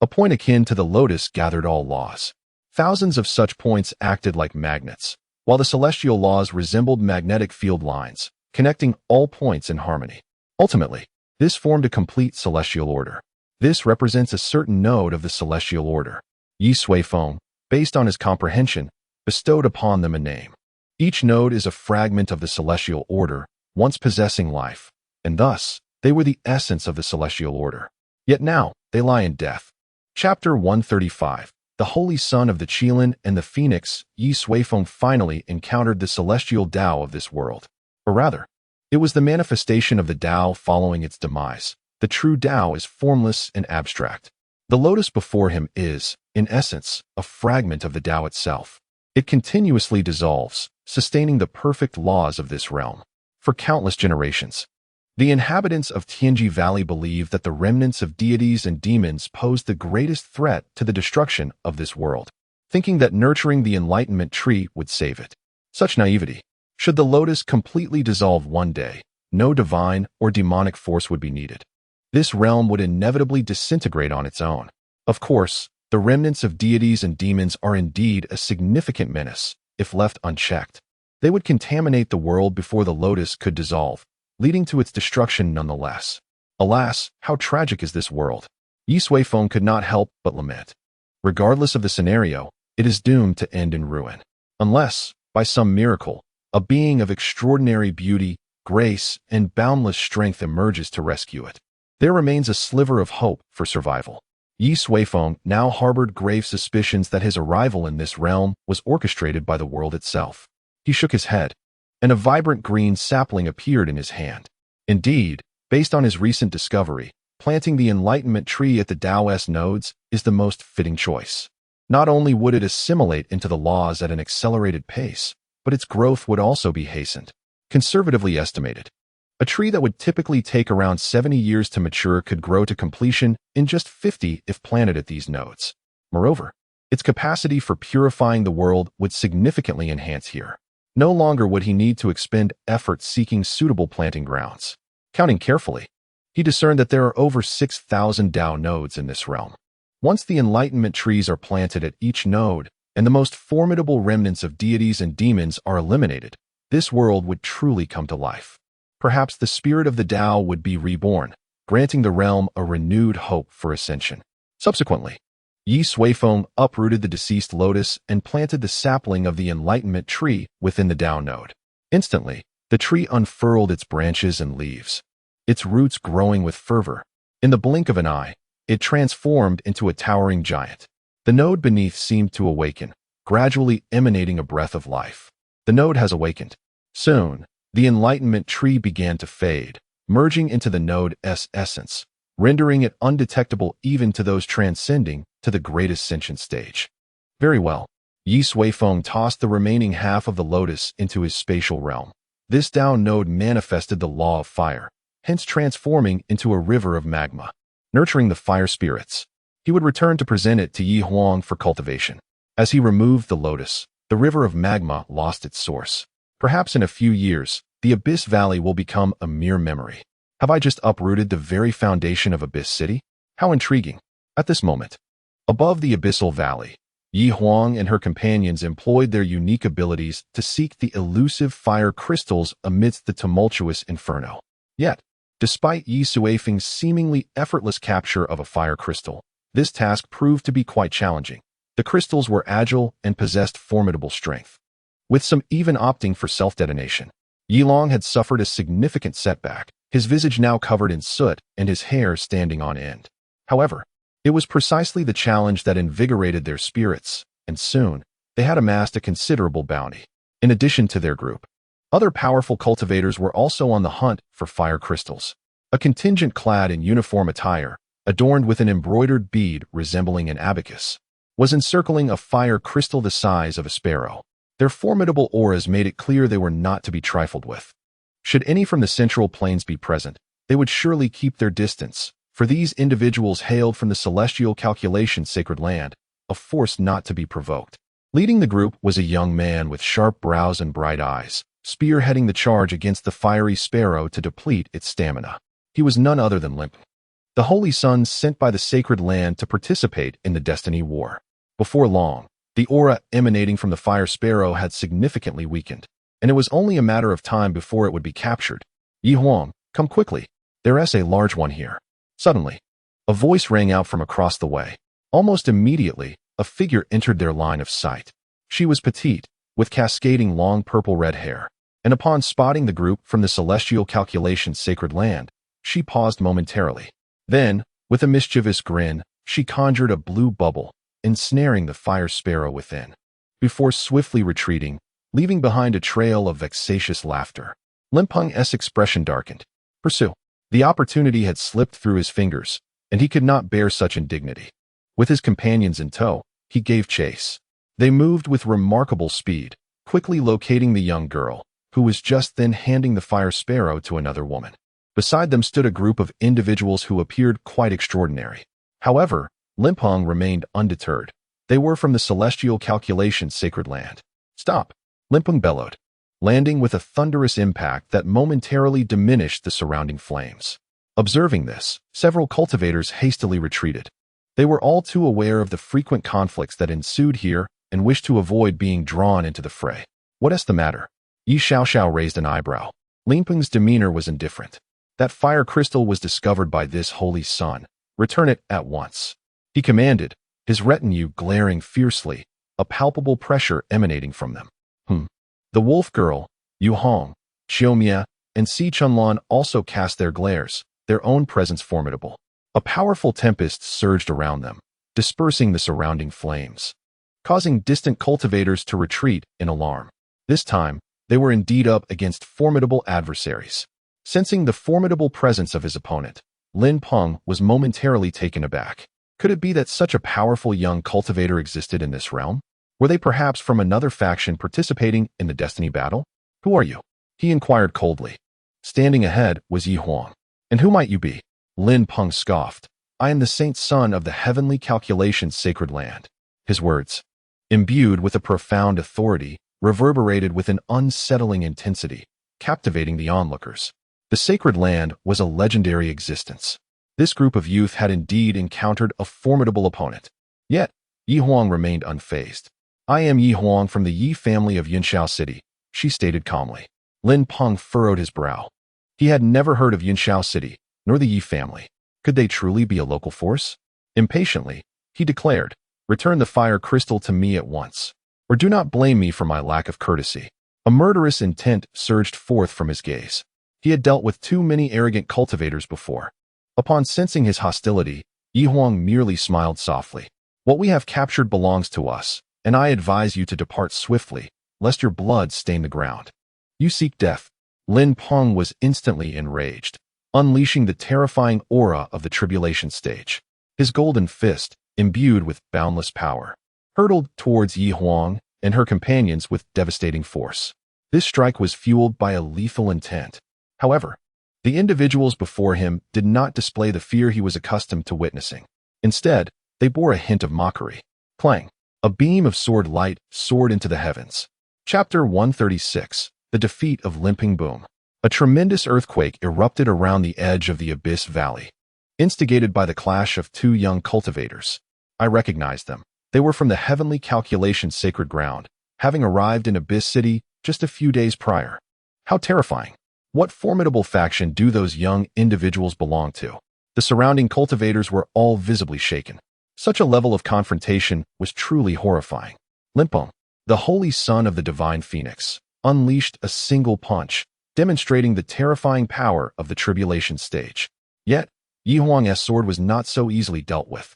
a point akin to the lotus gathered all laws. Thousands of such points acted like magnets, while the celestial laws resembled magnetic field lines, connecting all points in harmony. Ultimately, this formed a complete celestial order. This represents a certain node of the celestial order. Ye Suifeng, based on his comprehension, bestowed upon them a name. Each node is a fragment of the celestial order, once possessing life, and thus, they were the essence of the celestial order. Yet now, they lie in death. Chapter 135. The Holy Son of the Qilin and the Phoenix. Ye Suifeng finally encountered the celestial Dao of this world. Or rather, it was the manifestation of the Dao following its demise. The true Dao is formless and abstract. The lotus before him is, in essence, a fragment of the Dao itself. It continuously dissolves, sustaining the perfect laws of this realm. For countless generations, the inhabitants of Tianji Valley believed that the remnants of deities and demons posed the greatest threat to the destruction of this world, thinking that nurturing the enlightenment tree would save it. Such naivety. Should the lotus completely dissolve one day, no divine or demonic force would be needed. This realm would inevitably disintegrate on its own. Of course, the remnants of deities and demons are indeed a significant menace, if left unchecked. They would contaminate the world before the lotus could dissolve, leading to its destruction nonetheless. Alas, how tragic is this world! Ye Suifeng could not help but lament. Regardless of the scenario, it is doomed to end in ruin. Unless, by some miracle, a being of extraordinary beauty, grace, and boundless strength emerges to rescue it. There remains a sliver of hope for survival. Ye Suifeng now harbored grave suspicions that his arrival in this realm was orchestrated by the world itself. He shook his head, and a vibrant green sapling appeared in his hand. Indeed, based on his recent discovery, planting the enlightenment tree at the Taoist nodes is the most fitting choice. Not only would it assimilate into the laws at an accelerated pace, but its growth would also be hastened. Conservatively estimated, a tree that would typically take around 70 years to mature could grow to completion in just 50 if planted at these nodes. Moreover, its capacity for purifying the world would significantly enhance here. No longer would he need to expend effort seeking suitable planting grounds. Counting carefully, he discerned that there are over 6,000 Dao nodes in this realm. Once the enlightenment trees are planted at each node, and the most formidable remnants of deities and demons are eliminated, this world would truly come to life. Perhaps the spirit of the Dao would be reborn, granting the realm a renewed hope for ascension. Subsequently, Ye Suifeng uprooted the deceased lotus and planted the sapling of the enlightenment tree within the Dao node. Instantly, the tree unfurled its branches and leaves, its roots growing with fervor. In the blink of an eye, it transformed into a towering giant. The node beneath seemed to awaken, gradually emanating a breath of life. The node has awakened. Soon, the enlightenment tree began to fade, merging into the node's essence, rendering it undetectable even to those transcending to the great ascension stage. Very well. Ye Suifeng tossed the remaining half of the lotus into his spatial realm. This Dao node manifested the law of fire, hence transforming into a river of magma, nurturing the fire spirits. He would return to present it to Yi Huang for cultivation. As he removed the lotus, the river of magma lost its source. Perhaps in a few years, the Abyss Valley will become a mere memory. Have I just uprooted the very foundation of Abyss City? How intriguing. At this moment, above the Abyssal Valley, Yi Huang and her companions employed their unique abilities to seek the elusive fire crystals amidst the tumultuous inferno. Yet, despite Ye Suifeng's seemingly effortless capture of a fire crystal, this task proved to be quite challenging. The crystals were agile and possessed formidable strength, with some even opting for self-detonation. Yi Long had suffered a significant setback, his visage now covered in soot and his hair standing on end. However, it was precisely the challenge that invigorated their spirits, and soon, they had amassed a considerable bounty. In addition to their group, other powerful cultivators were also on the hunt for fire crystals. A contingent clad in uniform attire, adorned with an embroidered bead resembling an abacus, was encircling a fire crystal the size of a sparrow. Their formidable auras made it clear they were not to be trifled with. Should any from the Central Plains be present, they would surely keep their distance, for these individuals hailed from the celestial calculation sacred land, a force not to be provoked. Leading the group was a young man with sharp brows and bright eyes, spearheading the charge against the fiery sparrow to deplete its stamina. He was none other than Limp, the holy son sent by the sacred land to participate in the destiny war. Before long, the aura emanating from the fire sparrow had significantly weakened, and it was only a matter of time before it would be captured. Yi Huang, come quickly. There's a large one here. Suddenly, a voice rang out from across the way. Almost immediately, a figure entered their line of sight. She was petite, with cascading long purple-red hair, and upon spotting the group from the celestial calculation sacred land, she paused momentarily. Then, with a mischievous grin, she conjured a blue bubble, ensnaring the fire sparrow within, before swiftly retreating, leaving behind a trail of vexatious laughter. Limpeng's expression darkened. Pursue. The opportunity had slipped through his fingers, and he could not bear such indignity. With his companions in tow, he gave chase. They moved with remarkable speed, quickly locating the young girl, who was just then handing the fire sparrow to another woman. Beside them stood a group of individuals who appeared quite extraordinary. However, Limpeng remained undeterred. They were from the celestial calculation sacred land. Stop! Limpeng bellowed, landing with a thunderous impact that momentarily diminished the surrounding flames. Observing this, several cultivators hastily retreated. They were all too aware of the frequent conflicts that ensued here and wished to avoid being drawn into the fray. What's the matter? Ye Xiaoxiao raised an eyebrow. Limpeng's demeanor was indifferent. That fire crystal was discovered by this holy son. Return it at once. He commanded, his retinue glaring fiercely, a palpable pressure emanating from them. The wolf girl, Yu Hong, Xiaomia, and Si Chunlan also cast their glares, their own presence formidable. A powerful tempest surged around them, dispersing the surrounding flames, causing distant cultivators to retreat in alarm. This time, they were indeed up against formidable adversaries. Sensing the formidable presence of his opponent, Limpeng was momentarily taken aback. Could it be that such a powerful young cultivator existed in this realm? Were they perhaps from another faction participating in the destiny battle? Who are you? He inquired coldly. Standing ahead was Yi Huang. And who might you be? Limpeng scoffed. I am the saint son of the heavenly calculation sacred land. His words, imbued with a profound authority, reverberated with an unsettling intensity, captivating the onlookers. The sacred land was a legendary existence. This group of youth had indeed encountered a formidable opponent. Yet, Yi Huang remained unfazed. "I am Yi Huang from the Ye family of Yunxiao City," she stated calmly. Lin Peng furrowed his brow. He had never heard of Yunxiao City, nor the Yi family. Could they truly be a local force? Impatiently, he declared, "Return the fire crystal to me at once, or do not blame me for my lack of courtesy." A murderous intent surged forth from his gaze. He had dealt with too many arrogant cultivators before. Upon sensing his hostility, Yi Huang merely smiled softly. "What we have captured belongs to us, and I advise you to depart swiftly, lest your blood stain the ground. You seek death." Lin Peng was instantly enraged, unleashing the terrifying aura of the tribulation stage. His golden fist, imbued with boundless power, hurtled towards Yi Huang and her companions with devastating force. This strike was fueled by a lethal intent. However, the individuals before him did not display the fear he was accustomed to witnessing. Instead, they bore a hint of mockery. Clang! A beam of sword light soared into the heavens. Chapter 136. The Defeat of Limping Boom. A tremendous earthquake erupted around the edge of the Abyss Valley, instigated by the clash of two young cultivators. I recognized them. They were from the Heavenly Calculation Sacred Ground, having arrived in Abyss City just a few days prior. How terrifying! What formidable faction do those young individuals belong to? The surrounding cultivators were all visibly shaken. Such a level of confrontation was truly horrifying. Limpeng, the holy son of the divine phoenix, unleashed a single punch, demonstrating the terrifying power of the tribulation stage. Yet, Yi Huang's sword was not so easily dealt with.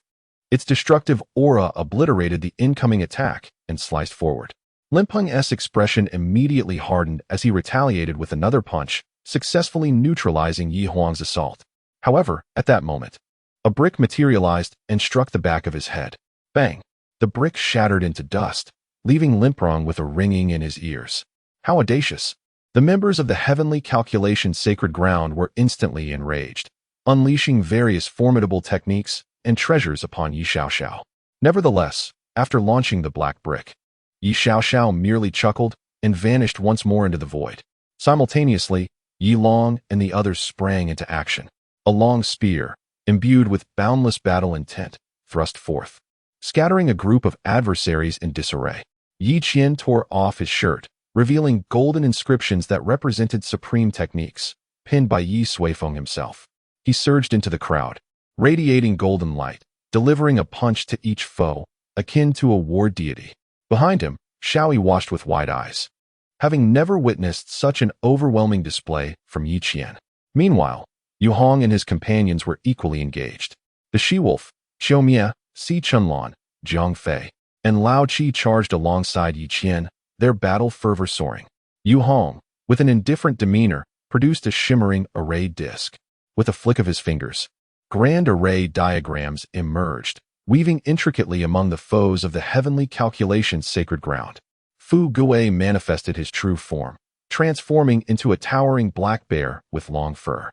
Its destructive aura obliterated the incoming attack and sliced forward. Limpeng's expression immediately hardened as he retaliated with another punch, successfully neutralizing Yi Huang's assault. However, at that moment, a brick materialized and struck the back of his head. Bang! The brick shattered into dust, leaving Limpeng with a ringing in his ears. How audacious! The members of the Heavenly Calculation Sacred Ground were instantly enraged, unleashing various formidable techniques and treasures upon Ye Suifeng. Nevertheless, after launching the black brick, Ye Suifeng merely chuckled and vanished once more into the void. Simultaneously, Yi Long and the others sprang into action. A long spear, imbued with boundless battle intent, thrust forth, scattering a group of adversaries in disarray. Yi Qian tore off his shirt, revealing golden inscriptions that represented supreme techniques, pinned by Ye Suifeng himself. He surged into the crowd, radiating golden light, delivering a punch to each foe, akin to a war deity. Behind him, Shaoyi watched with wide eyes, having never witnessed such an overwhelming display from Yi Qian. Meanwhile, Yu Hong and his companions were equally engaged. The She-Wolf, Xiao Mie, Si Chunlan, Jiang Fei, and Lao Qi charged alongside Yi Qian, their battle fervor soaring. Yu Hong, with an indifferent demeanor, produced a shimmering array disc. With a flick of his fingers, grand array diagrams emerged, weaving intricately among the foes of the Heavenly Calculation Sacred Ground. Fu Gui manifested his true form, transforming into a towering black bear with long fur.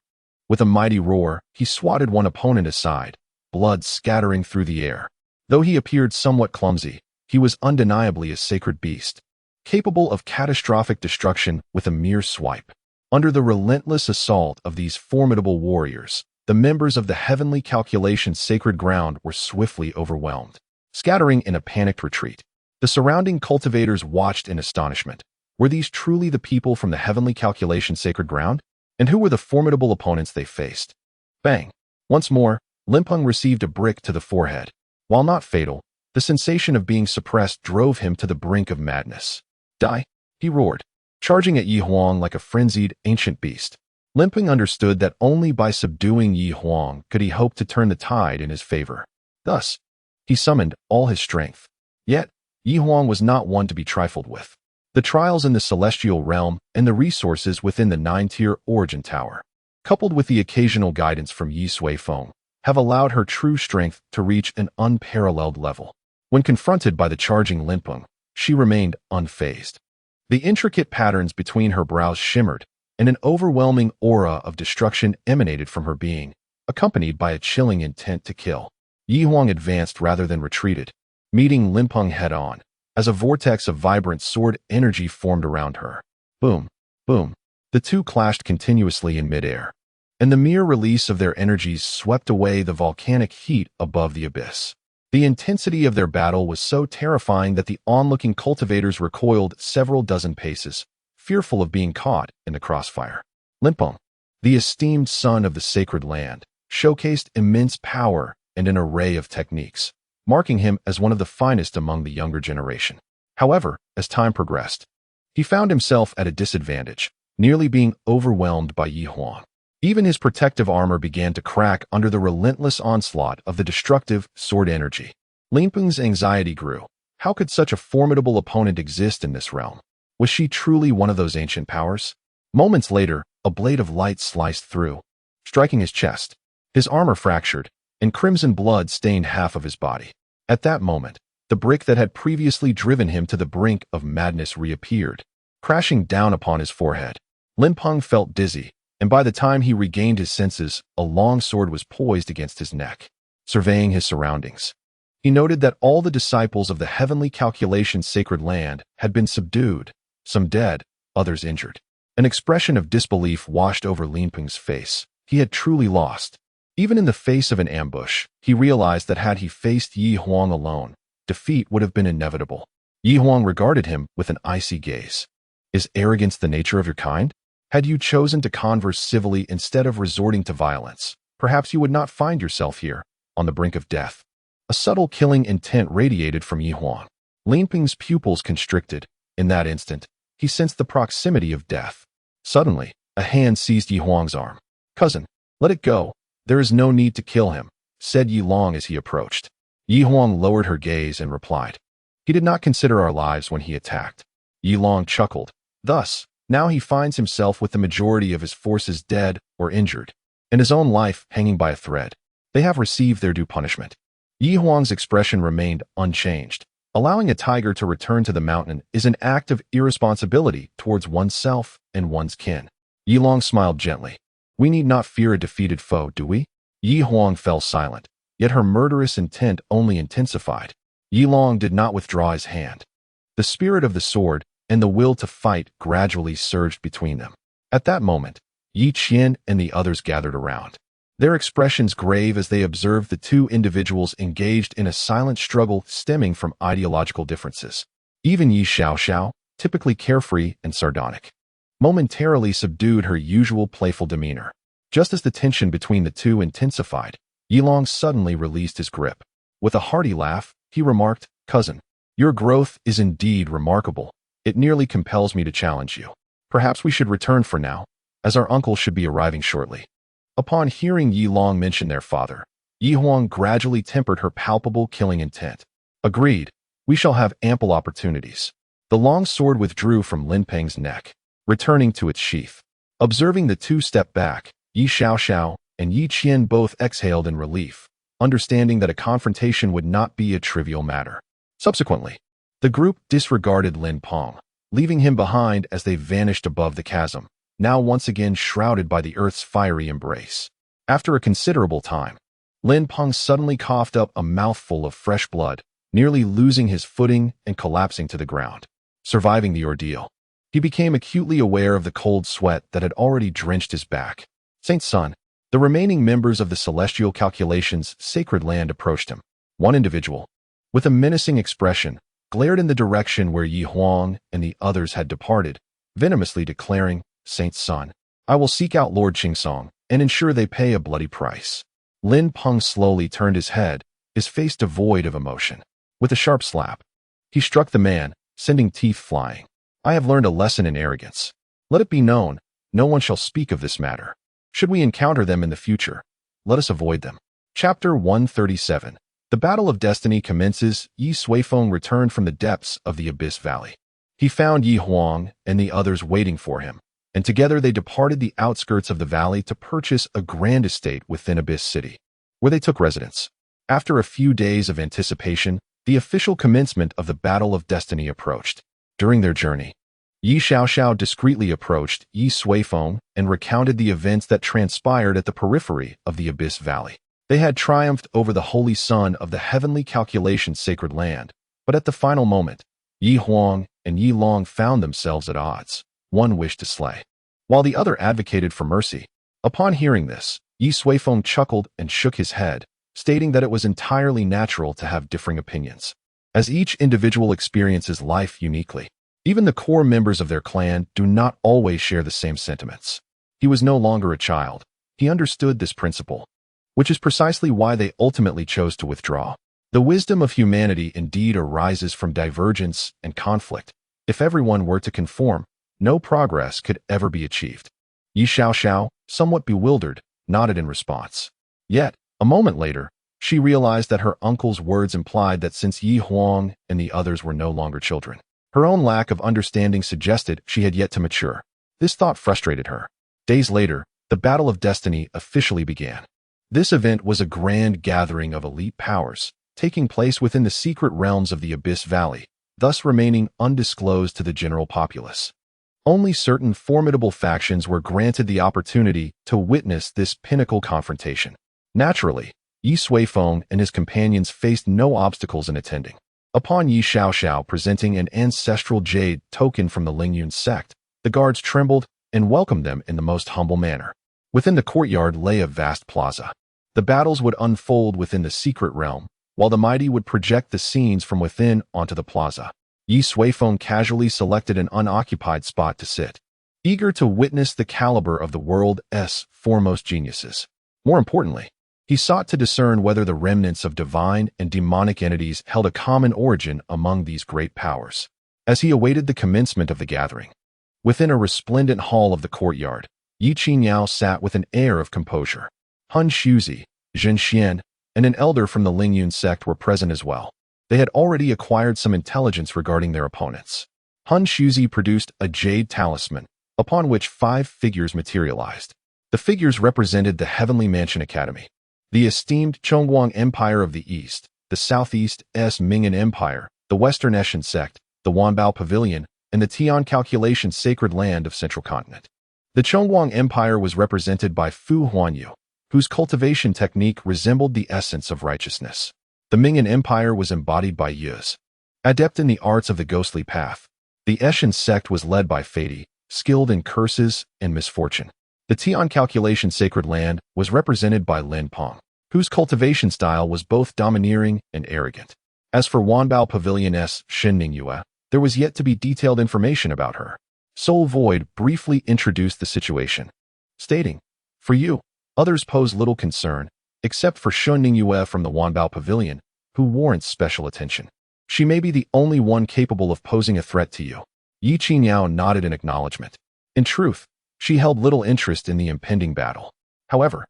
With a mighty roar, he swatted one opponent aside, blood scattering through the air. Though he appeared somewhat clumsy, he was undeniably a sacred beast, capable of catastrophic destruction with a mere swipe. Under the relentless assault of these formidable warriors, the members of the Heavenly Calculation Sacred Ground were swiftly overwhelmed, scattering in a panicked retreat. The surrounding cultivators watched in astonishment. Were these truly the people from the Heavenly Calculation Sacred Ground? And who were the formidable opponents they faced? Bang! Once more, Limpeng received a brick to the forehead. While not fatal, the sensation of being suppressed drove him to the brink of madness. Die! He roared, charging at Yi Huang like a frenzied, ancient beast. Limpeng understood that only by subduing Yi Huang could he hope to turn the tide in his favor. Thus, he summoned all his strength. Yet, Yi Huang was not one to be trifled with. The trials in the celestial realm and the resources within the 9-tier origin tower, coupled with the occasional guidance from Ye Suifeng, have allowed her true strength to reach an unparalleled level. When confronted by the charging Limpeng, she remained unfazed. The intricate patterns between her brows shimmered, and an overwhelming aura of destruction emanated from her being, accompanied by a chilling intent to kill. Yi Huang advanced rather than retreated, meeting Limpeng head-on, as a vortex of vibrant sword energy formed around her. Boom, boom. The two clashed continuously in midair, and the mere release of their energies swept away the volcanic heat above the abyss. The intensity of their battle was so terrifying that the onlooking cultivators recoiled several dozen paces, fearful of being caught in the crossfire. Limpeng, the esteemed son of the sacred land, showcased immense power and an array of techniques, marking him as one of the finest among the younger generation. However, as time progressed, he found himself at a disadvantage, nearly being overwhelmed by Ye Huang. Even his protective armor began to crack under the relentless onslaught of the destructive sword energy. Limpeng's anxiety grew. How could such a formidable opponent exist in this realm? Was she truly one of those ancient powers? Moments later, a blade of light sliced through, striking his chest. His armor fractured, and crimson blood stained half of his body. At that moment, the brick that had previously driven him to the brink of madness reappeared, crashing down upon his forehead. Limpeng felt dizzy, and by the time he regained his senses, a long sword was poised against his neck. Surveying his surroundings, he noted that all the disciples of the heavenly calculation sacred land had been subdued, some dead, others injured. An expression of disbelief washed over Limpeng's face. He had truly lost. Even in the face of an ambush, he realized that had he faced Ye Huang alone, defeat would have been inevitable. Ye Huang regarded him with an icy gaze. Is arrogance the nature of your kind? Had you chosen to converse civilly instead of resorting to violence, perhaps you would not find yourself here, on the brink of death. A subtle killing intent radiated from Ye Huang. Limpeng's pupils constricted. In that instant, he sensed the proximity of death. Suddenly, a hand seized Ye Huang's arm. "Cousin, let it go. There is no need to kill him," said Ye Long as he approached. Ye Huang lowered her gaze and replied, "He did not consider our lives when he attacked." Ye Long chuckled. Thus, now he finds himself with the majority of his forces dead or injured, and his own life hanging by a thread. They have received their due punishment. Ye Huang's expression remained unchanged. Allowing a tiger to return to the mountain is an act of irresponsibility towards oneself and one's kin. Ye Long smiled gently. We need not fear a defeated foe, do we? Ye Huang fell silent, yet her murderous intent only intensified. Ye Long did not withdraw his hand. The spirit of the sword and the will to fight gradually surged between them. At that moment, Yi Qian and the others gathered around, their expressions grave as they observed the two individuals engaged in a silent struggle stemming from ideological differences. Even Ye Xiaoxiao, typically carefree and sardonic, momentarily subdued her usual playful demeanor. Just as the tension between the two intensified, Ye Long suddenly released his grip. With a hearty laugh, he remarked, "Cousin, your growth is indeed remarkable. It nearly compels me to challenge you. Perhaps we should return for now, as our uncle should be arriving shortly." Upon hearing Ye Long mention their father, Ye Huang gradually tempered her palpable killing intent. "Agreed. We shall have ample opportunities." The long sword withdrew from Limpeng's neck, returning to its sheath. Observing the two step back, Ye Xiaoxiao and Yi Qian both exhaled in relief, understanding that a confrontation would not be a trivial matter. Subsequently, the group disregarded Limpeng, leaving him behind as they vanished above the chasm, now once again shrouded by the earth's fiery embrace. After a considerable time, Limpeng suddenly coughed up a mouthful of fresh blood, nearly losing his footing and collapsing to the ground. Surviving the ordeal, he became acutely aware of the cold sweat that had already drenched his back. Saint Sun, the remaining members of the celestial calculation's sacred land approached him. One individual, with a menacing expression, glared in the direction where Ye Huang and the others had departed, venomously declaring, "Saint Sun, I will seek out Lord Qingsong and ensure they pay a bloody price." Limpeng slowly turned his head, his face devoid of emotion. With a sharp slap, he struck the man, sending teeth flying. "I have learned a lesson in arrogance. Let it be known, no one shall speak of this matter. Should we encounter them in the future, let us avoid them." Chapter 137. The Battle of Destiny commences. Ye Suifeng returned from the depths of the Abyss Valley. He found Ye Huang and the others waiting for him, and together they departed the outskirts of the valley to purchase a grand estate within Abyss City, where they took residence. After a few days of anticipation, the official commencement of the Battle of Destiny approached. During their journey, Ye Xiaoxiao discreetly approached Ye Suifeng and recounted the events that transpired at the periphery of the Abyss Valley. They had triumphed over the holy son of the heavenly calculation sacred land, but at the final moment, Yi Huang and Yi Long found themselves at odds. One wished to slay, while the other advocated for mercy. Upon hearing this, Ye Suifeng chuckled and shook his head, stating that it was entirely natural to have differing opinions, as each individual experiences life uniquely. Even the core members of their clan do not always share the same sentiments. He was no longer a child. He understood this principle, which is precisely why they ultimately chose to withdraw. The wisdom of humanity indeed arises from divergence and conflict. If everyone were to conform, no progress could ever be achieved. Ye Xiao, somewhat bewildered, nodded in response. Yet, a moment later, she realized that her uncle's words implied that since Yi Huang and the others were no longer children, her own lack of understanding suggested she had yet to mature. This thought frustrated her. Days later, the Battle of Destiny officially began. This event was a grand gathering of elite powers, taking place within the secret realms of the Abyss Valley, thus remaining undisclosed to the general populace. Only certain formidable factions were granted the opportunity to witness this pinnacle confrontation. Naturally, Ye Suifeng and his companions faced no obstacles in attending. Upon Ye Xiao presenting an ancestral jade token from the Lingyun sect, the guards trembled and welcomed them in the most humble manner. Within the courtyard lay a vast plaza. The battles would unfold within the secret realm, while the mighty would project the scenes from within onto the plaza. Ye Suifeng casually selected an unoccupied spot to sit, eager to witness the caliber of the world's foremost geniuses. More importantly, he sought to discern whether the remnants of divine and demonic entities held a common origin among these great powers. As he awaited the commencement of the gathering, within a resplendent hall of the courtyard, Yi Qinyao sat with an air of composure. Han Shuzi, Zhen Xian, and an elder from the Lingyun sect were present as well. They had already acquired some intelligence regarding their opponents. Han Shuzi produced a jade talisman, upon which 5 figures materialized. The figures represented the Heavenly Mansion Academy, the esteemed Chongguang Empire of the East, the Southeast's Mingyan Empire, the Western Eshan sect, the Wanbao Pavilion, and the Tian Calculation Sacred Land of Central Continent. The Chongguang Empire was represented by Fu Huanyu, whose cultivation technique resembled the essence of righteousness. The Mingyan Empire was embodied by Yuz, adept in the arts of the ghostly path. The Eshan sect was led by Fadi, skilled in curses and misfortune. The Tian Calculation Sacred Land was represented by Lin Peng, whose cultivation style was both domineering and arrogant. As for Wanbao Pavilion's Shinning Yue, there was yet to be detailed information about her. Soul Void briefly introduced the situation, stating, "For you, others pose little concern, except for Shinning Yue from the Wanbao Pavilion, who warrants special attention. She may be the only one capable of posing a threat to you." Yi Qinyao nodded in acknowledgement. In truth, she held little interest in the impending battle. However,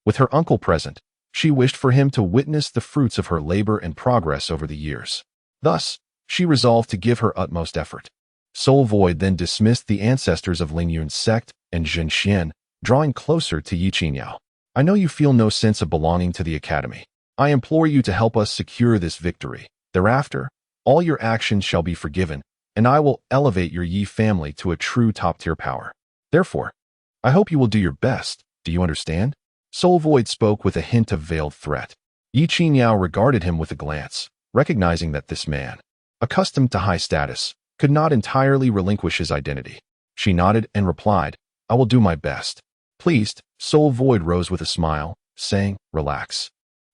with her uncle present, she wished for him to witness the fruits of her labor and progress over the years. Thus, she resolved to give her utmost effort. Soul Void then dismissed the ancestors of Lingyun's sect and Zhen Xian, drawing closer to Yi Qinyao. "I know you feel no sense of belonging to the academy. I implore you to help us secure this victory. Thereafter, all your actions shall be forgiven, and I will elevate your Yi family to a true top-tier power. Therefore, I hope you will do your best. Do you understand?" Soul Void spoke with a hint of veiled threat. Yi Qinyao regarded him with a glance, recognizing that this man, accustomed to high status, could not entirely relinquish his identity. She nodded and replied, "I will do my best." Pleased, Soul Void rose with a smile, saying, "Relax.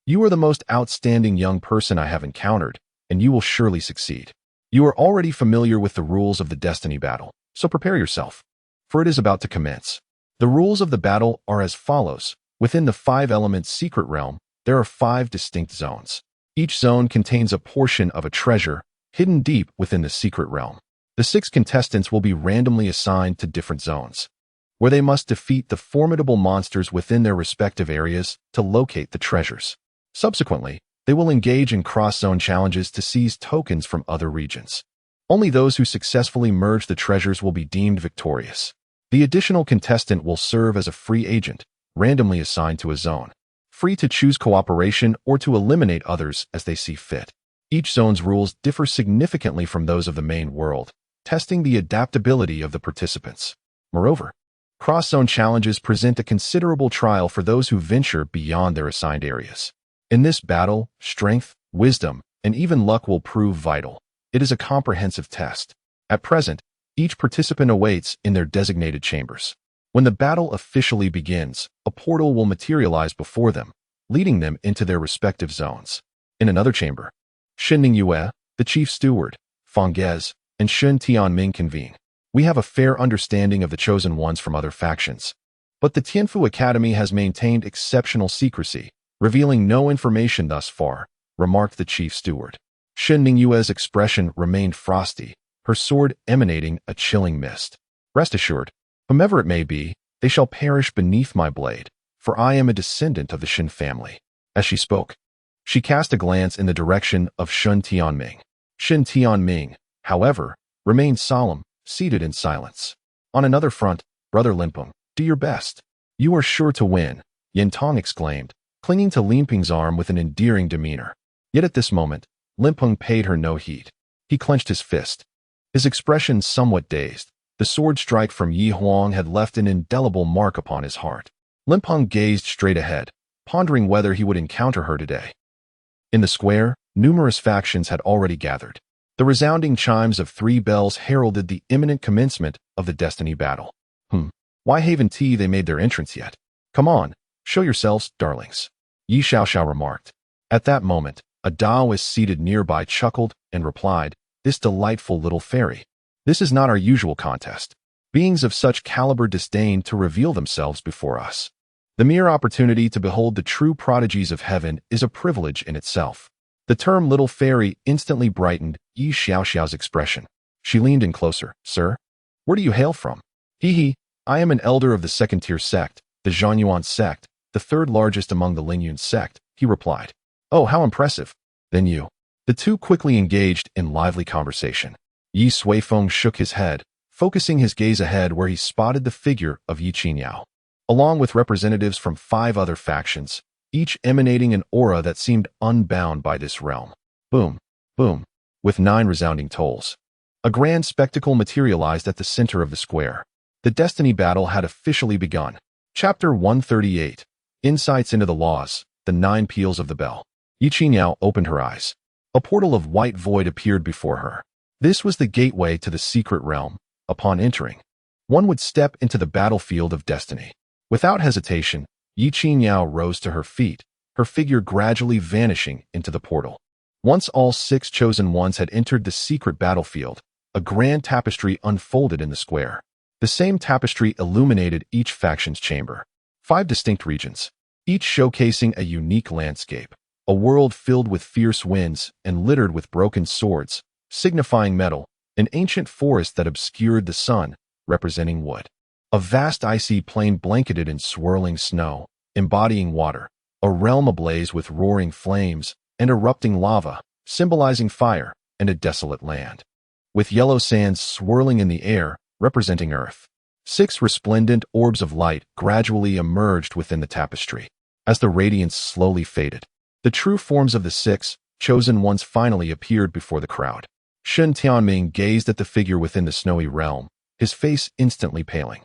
You are the most outstanding young person I have encountered, and you will surely succeed. You are already familiar with the rules of the Destiny battle, so prepare yourself, for it is about to commence." The rules of the battle are as follows. Within the 5-element secret realm, there are 5 distinct zones. Each zone contains a portion of a treasure hidden deep within the secret realm. The 6 contestants will be randomly assigned to different zones, where they must defeat the formidable monsters within their respective areas to locate the treasures. Subsequently, they will engage in cross-zone challenges to seize tokens from other regions. Only those who successfully merge the treasures will be deemed victorious. The additional contestant will serve as a free agent, randomly assigned to a zone, free to choose cooperation or to eliminate others as they see fit. Each zone's rules differ significantly from those of the main world, testing the adaptability of the participants. Moreover, cross-zone challenges present a considerable trial for those who venture beyond their assigned areas. In this battle, strength, wisdom, and even luck will prove vital. It is a comprehensive test. At present, each participant awaits in their designated chambers. When the battle officially begins, a portal will materialize before them, leading them into their respective zones. In another chamber, Xinning Yue, the chief steward, Fang Gez, and Shun Tianming convene. We have a fair understanding of the chosen ones from other factions. But the Tianfu Academy has maintained exceptional secrecy, revealing no information thus far, remarked the chief steward. Xinning Yue's expression remained frosty, her sword emanating a chilling mist. Rest assured, whomever it may be, they shall perish beneath my blade, for I am a descendant of the Shin family. As she spoke, she cast a glance in the direction of Shun Tianming. Shin Tianming, however, remained solemn, seated in silence. On another front, Brother Limpeng, do your best. You are sure to win, Yin Tong exclaimed, clinging to Limpeng's arm with an endearing demeanor. Yet at this moment, Limpeng paid her no heed. He clenched his fist, his expression somewhat dazed. The sword strike from Yi Huang had left an indelible mark upon his heart. Limpeng gazed straight ahead, pondering whether he would encounter her today. In the square, numerous factions had already gathered. The resounding chimes of 3 bells heralded the imminent commencement of the destiny battle. Why haven't they made their entrance yet? Come on, show yourselves, darlings, Ye Suifeng remarked. At that moment, a Taoist seated nearby chuckled and replied, "This delightful little fairy. This is not our usual contest. Beings of such caliber disdain to reveal themselves before us. The mere opportunity to behold the true prodigies of heaven is a privilege in itself." The term little fairy instantly brightened Ye Suifeng's expression. She leaned in closer. "Sir, where do you hail from?" "Hee, I am an elder of the second-tier sect, the Zhanyuan sect, the third largest among the Lingyun sect," he replied. "Oh, how impressive. Then you." The two quickly engaged in lively conversation. Ye Suifeng shook his head, focusing his gaze ahead where he spotted the figure of Ye Qingyao, along with representatives from 5 other factions, each emanating an aura that seemed unbound by this realm. Boom, boom, with 9 resounding tolls. A grand spectacle materialized at the center of the square. The destiny battle had officially begun. Chapter 138. Insights into the laws, the 9 peals of the bell. Ye Qingyao opened her eyes. A portal of white void appeared before her. This was the gateway to the secret realm. Upon entering, one would step into the battlefield of destiny. Without hesitation, Ye Qingyao rose to her feet, her figure gradually vanishing into the portal. Once all 6 chosen ones had entered the secret battlefield, a grand tapestry unfolded in the square. The same tapestry illuminated each faction's chamber. 5 distinct regions, each showcasing a unique landscape. A world filled with fierce winds and littered with broken swords, signifying metal, an ancient forest that obscured the sun, representing wood. A vast icy plain blanketed in swirling snow, embodying water. A realm ablaze with roaring flames and erupting lava, symbolizing fire, and a desolate land, with yellow sands swirling in the air, representing earth. 6 resplendent orbs of light gradually emerged within the tapestry. As the radiance slowly faded, the true forms of the 6 chosen ones finally appeared before the crowd. Shun Tianming gazed at the figure within the snowy realm, his face instantly paling.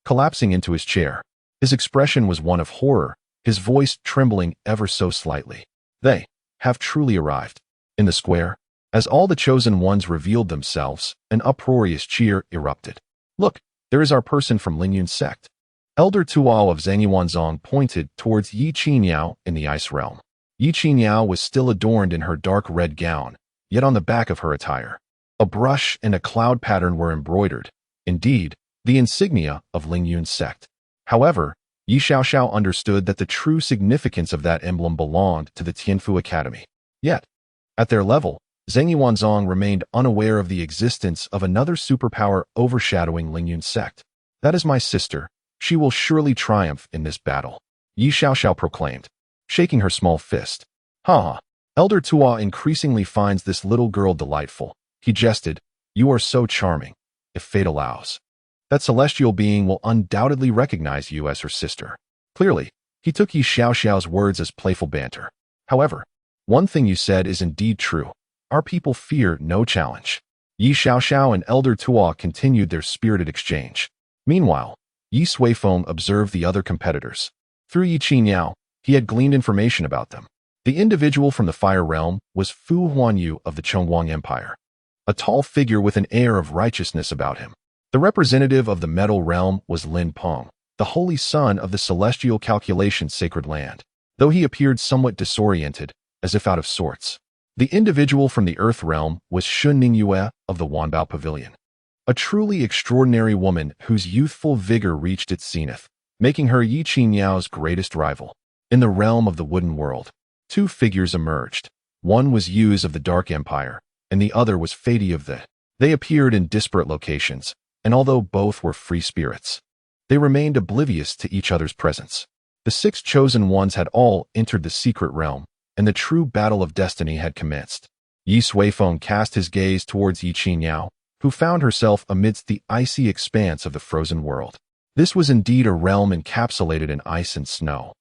Collapsing into his chair, his expression was one of horror, his voice trembling ever so slightly. They have truly arrived. In the square, as all the chosen ones revealed themselves, an uproarious cheer erupted. "Look, there is our person from Lingyun sect." Elder Tuao of Zhangyuanzong pointed towards Ye Qingyao in the ice realm. Ye Qingyao was still adorned in her dark red gown, yet on the back of her attire, a brush and a cloud pattern were embroidered, indeed, the insignia of Lingyun's sect. However, Ye Suifeng understood that the true significance of that emblem belonged to the Tianfu Academy. Yet, at their level, Zhangyuanzong remained unaware of the existence of another superpower overshadowing Lingyun's sect. "That is my sister. She will surely triumph in this battle," Ye Suifeng proclaimed, shaking her small fist. "Ha! Elder Tuo increasingly finds this little girl delightful," he jested. "You are so charming. If fate allows, that celestial being will undoubtedly recognize you as her sister." Clearly, he took Ye Suifeng's words as playful banter. "However, one thing you said is indeed true. Our people fear no challenge." Ye Suifeng and Elder Tuo continued their spirited exchange. Meanwhile, Ye Suifeng observed the other competitors. Through Ye Qingyao, he had gleaned information about them. The individual from the fire realm was Fu Huanyu of the Chongguang Empire. a tall figure with an air of righteousness about him. The representative of the metal realm was Lin Peng, the holy son of the celestial calculation sacred land, though he appeared somewhat disoriented, as if out of sorts. The individual from the earth realm was Shun Ningyue of the Wanbao Pavilion, a truly extraordinary woman whose youthful vigor reached its zenith, making her Ye Qinyao's greatest rival. In the realm of the wooden world, two figures emerged. One was Yuz of the Dark Empire, and the other was Fadi of the. They appeared in disparate locations, and although both were free spirits, they remained oblivious to each other's presence. The 6 chosen ones had all entered the secret realm, and the true battle of destiny had commenced. Ye Suifeng cast his gaze towards Ye Qinyao, who found herself amidst the icy expanse of the frozen world. This was indeed a realm encapsulated in ice and snow,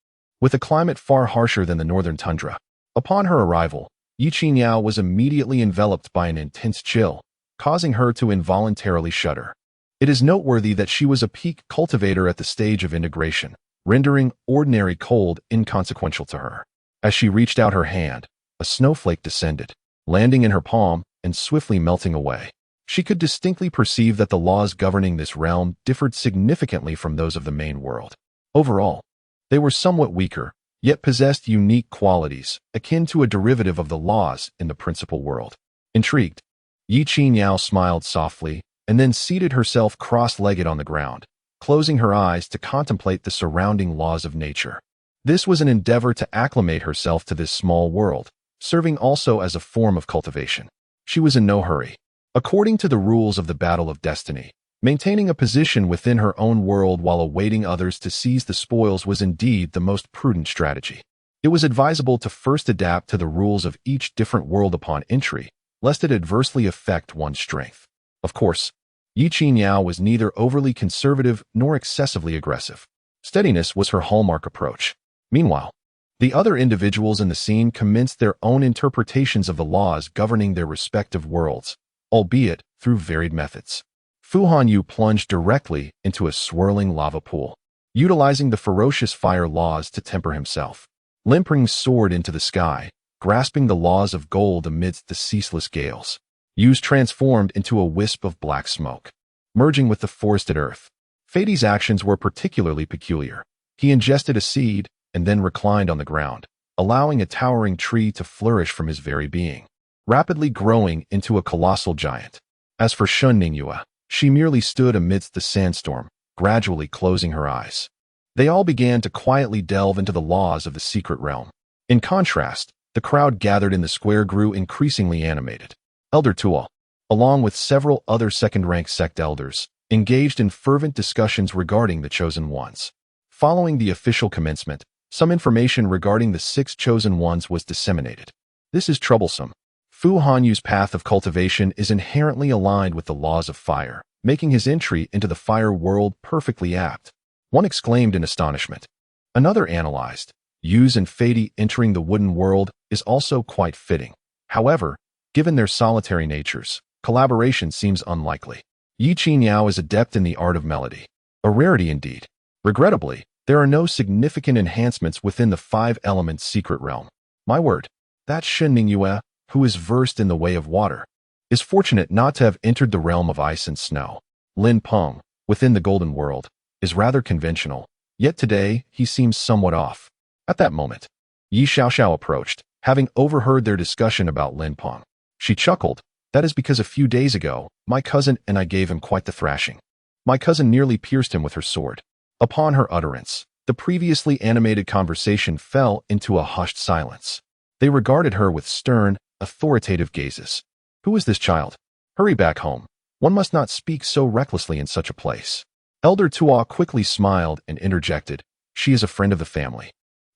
with a climate far harsher than the northern tundra. Upon her arrival, Ye Qinyao was immediately enveloped by an intense chill, causing her to involuntarily shudder. It is noteworthy that she was a peak cultivator at the stage of integration, rendering ordinary cold inconsequential to her. As she reached out her hand, a snowflake descended, landing in her palm and swiftly melting away. She could distinctly perceive that the laws governing this realm differed significantly from those of the main world. Overall, they were somewhat weaker, yet possessed unique qualities, akin to a derivative of the laws in the principal world. Intrigued, Ye Qinyao smiled softly and then seated herself cross-legged on the ground, closing her eyes to contemplate the surrounding laws of nature. This was an endeavor to acclimate herself to this small world, serving also as a form of cultivation. She was in no hurry. According to the rules of the battle of destiny, maintaining a position within her own world while awaiting others to seize the spoils was indeed the most prudent strategy. It was advisable to first adapt to the rules of each different world upon entry, lest it adversely affect one's strength. Of course, Ye Qinyao was neither overly conservative nor excessively aggressive. Steadiness was her hallmark approach. Meanwhile, the other individuals in the scene commenced their own interpretations of the laws governing their respective worlds, albeit through varied methods. Fu Hanyu plunged directly into a swirling lava pool, utilizing the ferocious fire laws to temper himself. Lin Peng soared into the sky, grasping the laws of gold amidst the ceaseless gales. Yuz transformed into a wisp of black smoke, merging with the forested earth. Fadi's actions were particularly peculiar. He ingested a seed and then reclined on the ground, allowing a towering tree to flourish from his very being, rapidly growing into a colossal giant. As for Shun Ningyue, she merely stood amidst the sandstorm, gradually closing her eyes. They all began to quietly delve into the laws of the secret realm. In contrast, the crowd gathered in the square grew increasingly animated. Elder Tuo, along with several other second-rank sect elders, engaged in fervent discussions regarding the chosen ones. Following the official commencement, some information regarding the 6 chosen ones was disseminated. This is troublesome. Fu Hanyu's path of cultivation is inherently aligned with the laws of fire, making his entry into the fire world perfectly apt. One exclaimed in astonishment. Another analyzed. Yuz and Fadi entering the wooden world is also quite fitting. However, given their solitary natures, collaboration seems unlikely. Ye Qinyao is adept in the art of melody, a rarity indeed. Regrettably, there are no significant enhancements within the 5 elements secret realm. My word, that Shun Ningyue, who is versed in the way of water, is fortunate not to have entered the realm of ice and snow. Lin Peng, within the golden world, is rather conventional, yet today he seems somewhat off. At that moment, Ye Xiaoxiao approached, having overheard their discussion about Lin Peng. She chuckled. That is because a few days ago, my cousin and I gave him quite the thrashing. My cousin nearly pierced him with her sword. Upon her utterance, the previously animated conversation fell into a hushed silence. They regarded her with stern, authoritative gazes. Who is this child? Hurry back home. One must not speak so recklessly in such a place. Elder Tuo quickly smiled and interjected. She is a friend of the family.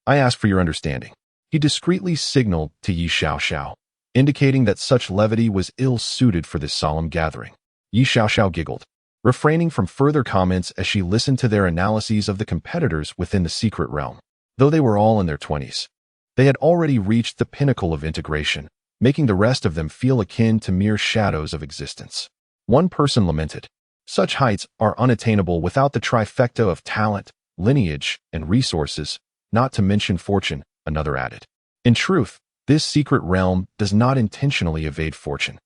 I ask for your understanding. He discreetly signaled to Ye Xiaoxiao, indicating that such levity was ill-suited for this solemn gathering. Ye Xiaoxiao giggled, refraining from further comments as she listened to their analyses of the competitors within the secret realm. Though they were all in their 20s, they had already reached the pinnacle of integration, making the rest of them feel akin to mere shadows of existence. One person lamented, such heights are unattainable without the trifecta of talent, lineage, and resources, not to mention fortune, another added. In truth, this secret realm does not intentionally evade fortune.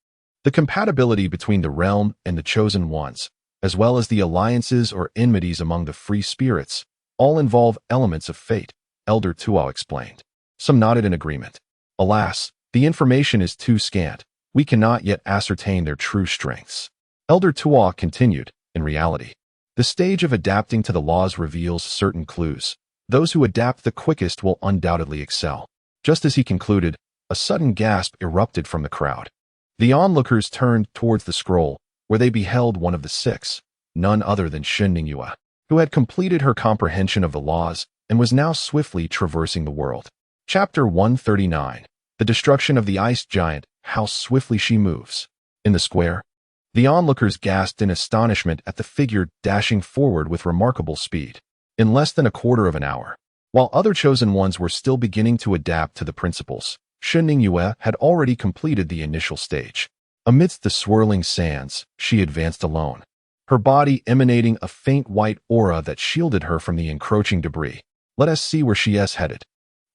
The compatibility between the realm and the chosen ones, as well as the alliances or enmities among the free spirits, all involve elements of fate, Elder Tuo explained. Some nodded in agreement. Alas, the information is too scant. We cannot yet ascertain their true strengths. Elder Tuo continued, in reality, the stage of adapting to the laws reveals certain clues. Those who adapt the quickest will undoubtedly excel. Just as he concluded, a sudden gasp erupted from the crowd. The onlookers turned towards the scroll, where they beheld one of the six, none other than Shen Ningyue, who had completed her comprehension of the laws and was now swiftly traversing the world. Chapter 139. The Destruction of the Ice Giant, How Swiftly She Moves. In the square, the onlookers gasped in astonishment at the figure dashing forward with remarkable speed. In less than a quarter of an hour, while other chosen ones were still beginning to adapt to the principles, Shen Ningyue had already completed the initial stage. Amidst the swirling sands, she advanced alone, her body emanating a faint white aura that shielded her from the encroaching debris. Let us see where she is headed.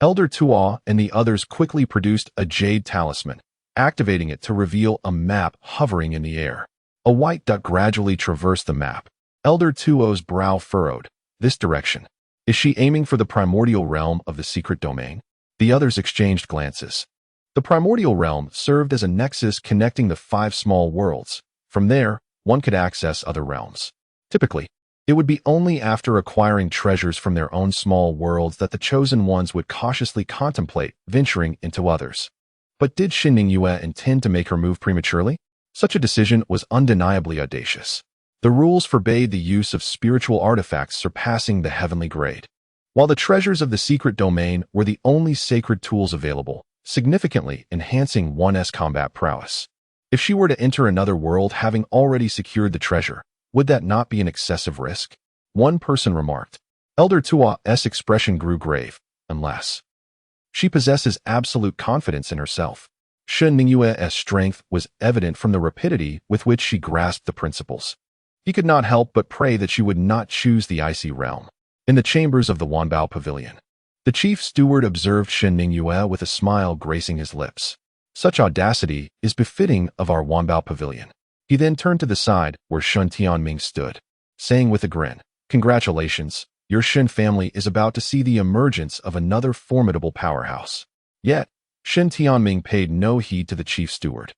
Elder Tuo and the others quickly produced a jade talisman, activating it to reveal a map hovering in the air. A white dot gradually traversed the map. Elder Tuo's brow furrowed. This direction. Is she aiming for the primordial realm of the secret domain? The others exchanged glances. The primordial realm served as a nexus connecting the 5 small worlds. From there, one could access other realms. Typically, it would be only after acquiring treasures from their own small worlds that the chosen ones would cautiously contemplate venturing into others. But did Shen Ningyue intend to make her move prematurely? Such a decision was undeniably audacious. The rules forbade the use of spiritual artifacts surpassing the heavenly grade. While the treasures of the secret domain were the only sacred tools available, significantly enhancing one's combat prowess. If she were to enter another world having already secured the treasure, would that not be an excessive risk? One person remarked. Elder Tuo's expression grew grave, unless she possesses absolute confidence in herself. Shen Ningyue's strength was evident from the rapidity with which she grasped the principles. He could not help but pray that she would not choose the icy realm. In the chambers of the Wanbao Pavilion, the chief steward observed Shen Ningyue with a smile gracing his lips. Such audacity is befitting of our Wanbao Pavilion. He then turned to the side where Shen Tianming stood, saying with a grin, "Congratulations, your Shen family is about to see the emergence of another formidable powerhouse." Yet, Shen Tianming paid no heed to the chief steward.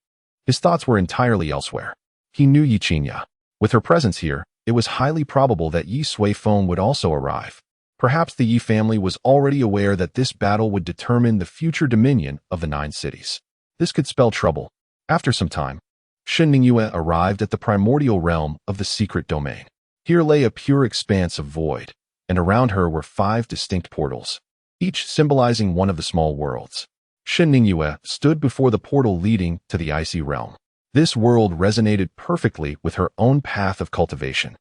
His thoughts were entirely elsewhere. He knew Ye Suifeng. With her presence here, it was highly probable that Ye Suifeng would also arrive. Perhaps the Ye family was already aware that this battle would determine the future dominion of the 9 cities. This could spell trouble. After some time, Shen Ningyue arrived at the primordial realm of the secret domain. Here lay a pure expanse of void, and around her were 5 distinct portals, each symbolizing one of the small worlds. Shen Ningyue stood before the portal leading to the icy realm. This world resonated perfectly with her own path of cultivation,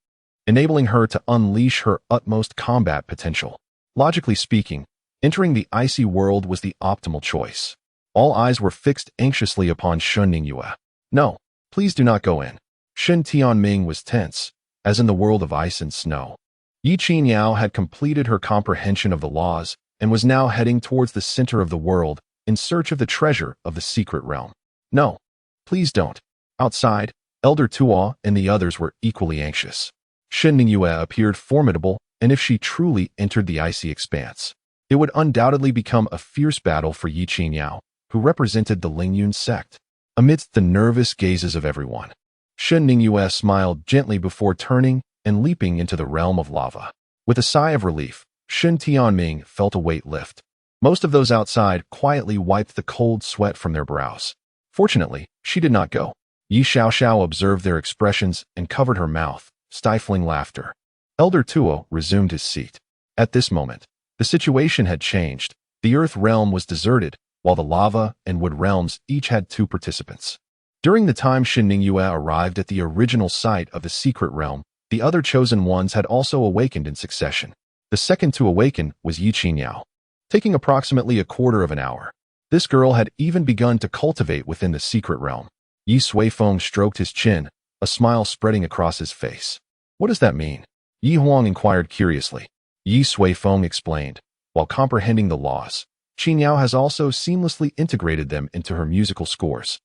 enabling her to unleash her utmost combat potential. Logically speaking, entering the icy world was the optimal choice. All eyes were fixed anxiously upon Shen Ningyue. "No, please do not go in." Shen Tianming was tense, as in the world of ice and snow. Ye Suifeng had completed her comprehension of the laws and was now heading towards the center of the world in search of the treasure of the secret realm. "No, please don't." Outside, Elder Tuo and the others were equally anxious. Shen Ningyue appeared formidable, and if she truly entered the icy expanse, it would undoubtedly become a fierce battle for Ye Suifeng, who represented the Lingyun sect. Amidst the nervous gazes of everyone, Shen Ningyue smiled gently before turning and leaping into the realm of lava. With a sigh of relief, Shen Tianming felt a weight lift. Most of those outside quietly wiped the cold sweat from their brows. Fortunately, she did not go. Ye Suifeng observed their expressions and covered her mouth, stifling laughter. Elder Tuo resumed his seat. At this moment, the situation had changed. The earth realm was deserted, while the lava and wood realms each had 2 participants. During the time Shen Ningyue arrived at the original site of the secret realm, the other chosen ones had also awakened in succession. The second to awaken was Ye Suifeng. Taking approximately a quarter of an hour, this girl had even begun to cultivate within the secret realm. Ye Suifeng stroked his chin, a smile spreading across his face. "What does that mean?" Yi Huang inquired curiously. Ye Suifeng explained, while comprehending the laws, Qingyao has also seamlessly integrated them into her musical scores.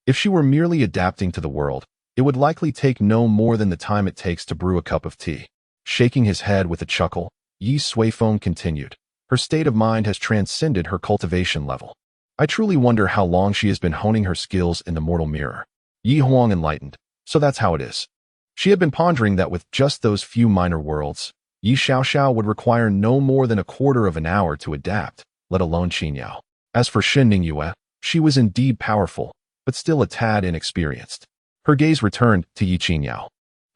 If she were merely adapting to the world, it would likely take no more than the time it takes to brew a cup of tea. Shaking his head with a chuckle, Ye Suifeng continued. Her state of mind has transcended her cultivation level. I truly wonder how long she has been honing her skills in the mortal mirror. Yi Huang enlightened. So that's how it is. She had been pondering that with just those few minor worlds, Ye Xiaoxiao would require no more than a quarter of an hour to adapt, let alone Qinyao. As for Shen Ningyue, she was indeed powerful, but still a tad inexperienced. Her gaze returned to Yi Qinyao,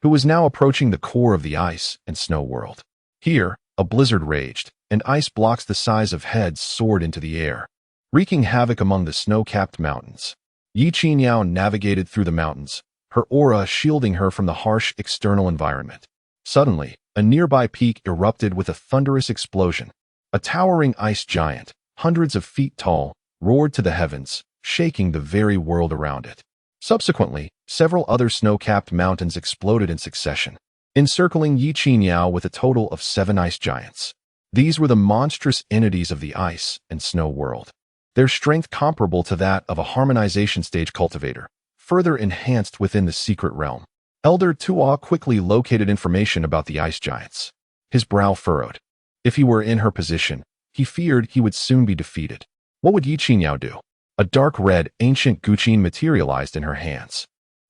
who was now approaching the core of the ice and snow world. Here, a blizzard raged, and ice blocks the size of heads soared into the air, wreaking havoc among the snow-capped mountains. Yi Qinyao navigated through the mountains, her aura shielding her from the harsh external environment. Suddenly, a nearby peak erupted with a thunderous explosion. A towering ice giant, hundreds of feet tall, roared to the heavens, shaking the very world around it. Subsequently, several other snow-capped mountains exploded in succession, encircling Yi Qinyao with a total of 7 ice giants. These were the monstrous entities of the ice and snow world, their strength comparable to that of a harmonization stage cultivator, further enhanced within the secret realm. Elder Tuo quickly located information about the ice giants. His brow furrowed. If he were in her position, he feared he would soon be defeated. What would Yi Qinyao do? A dark red, ancient guqin materialized in her hands.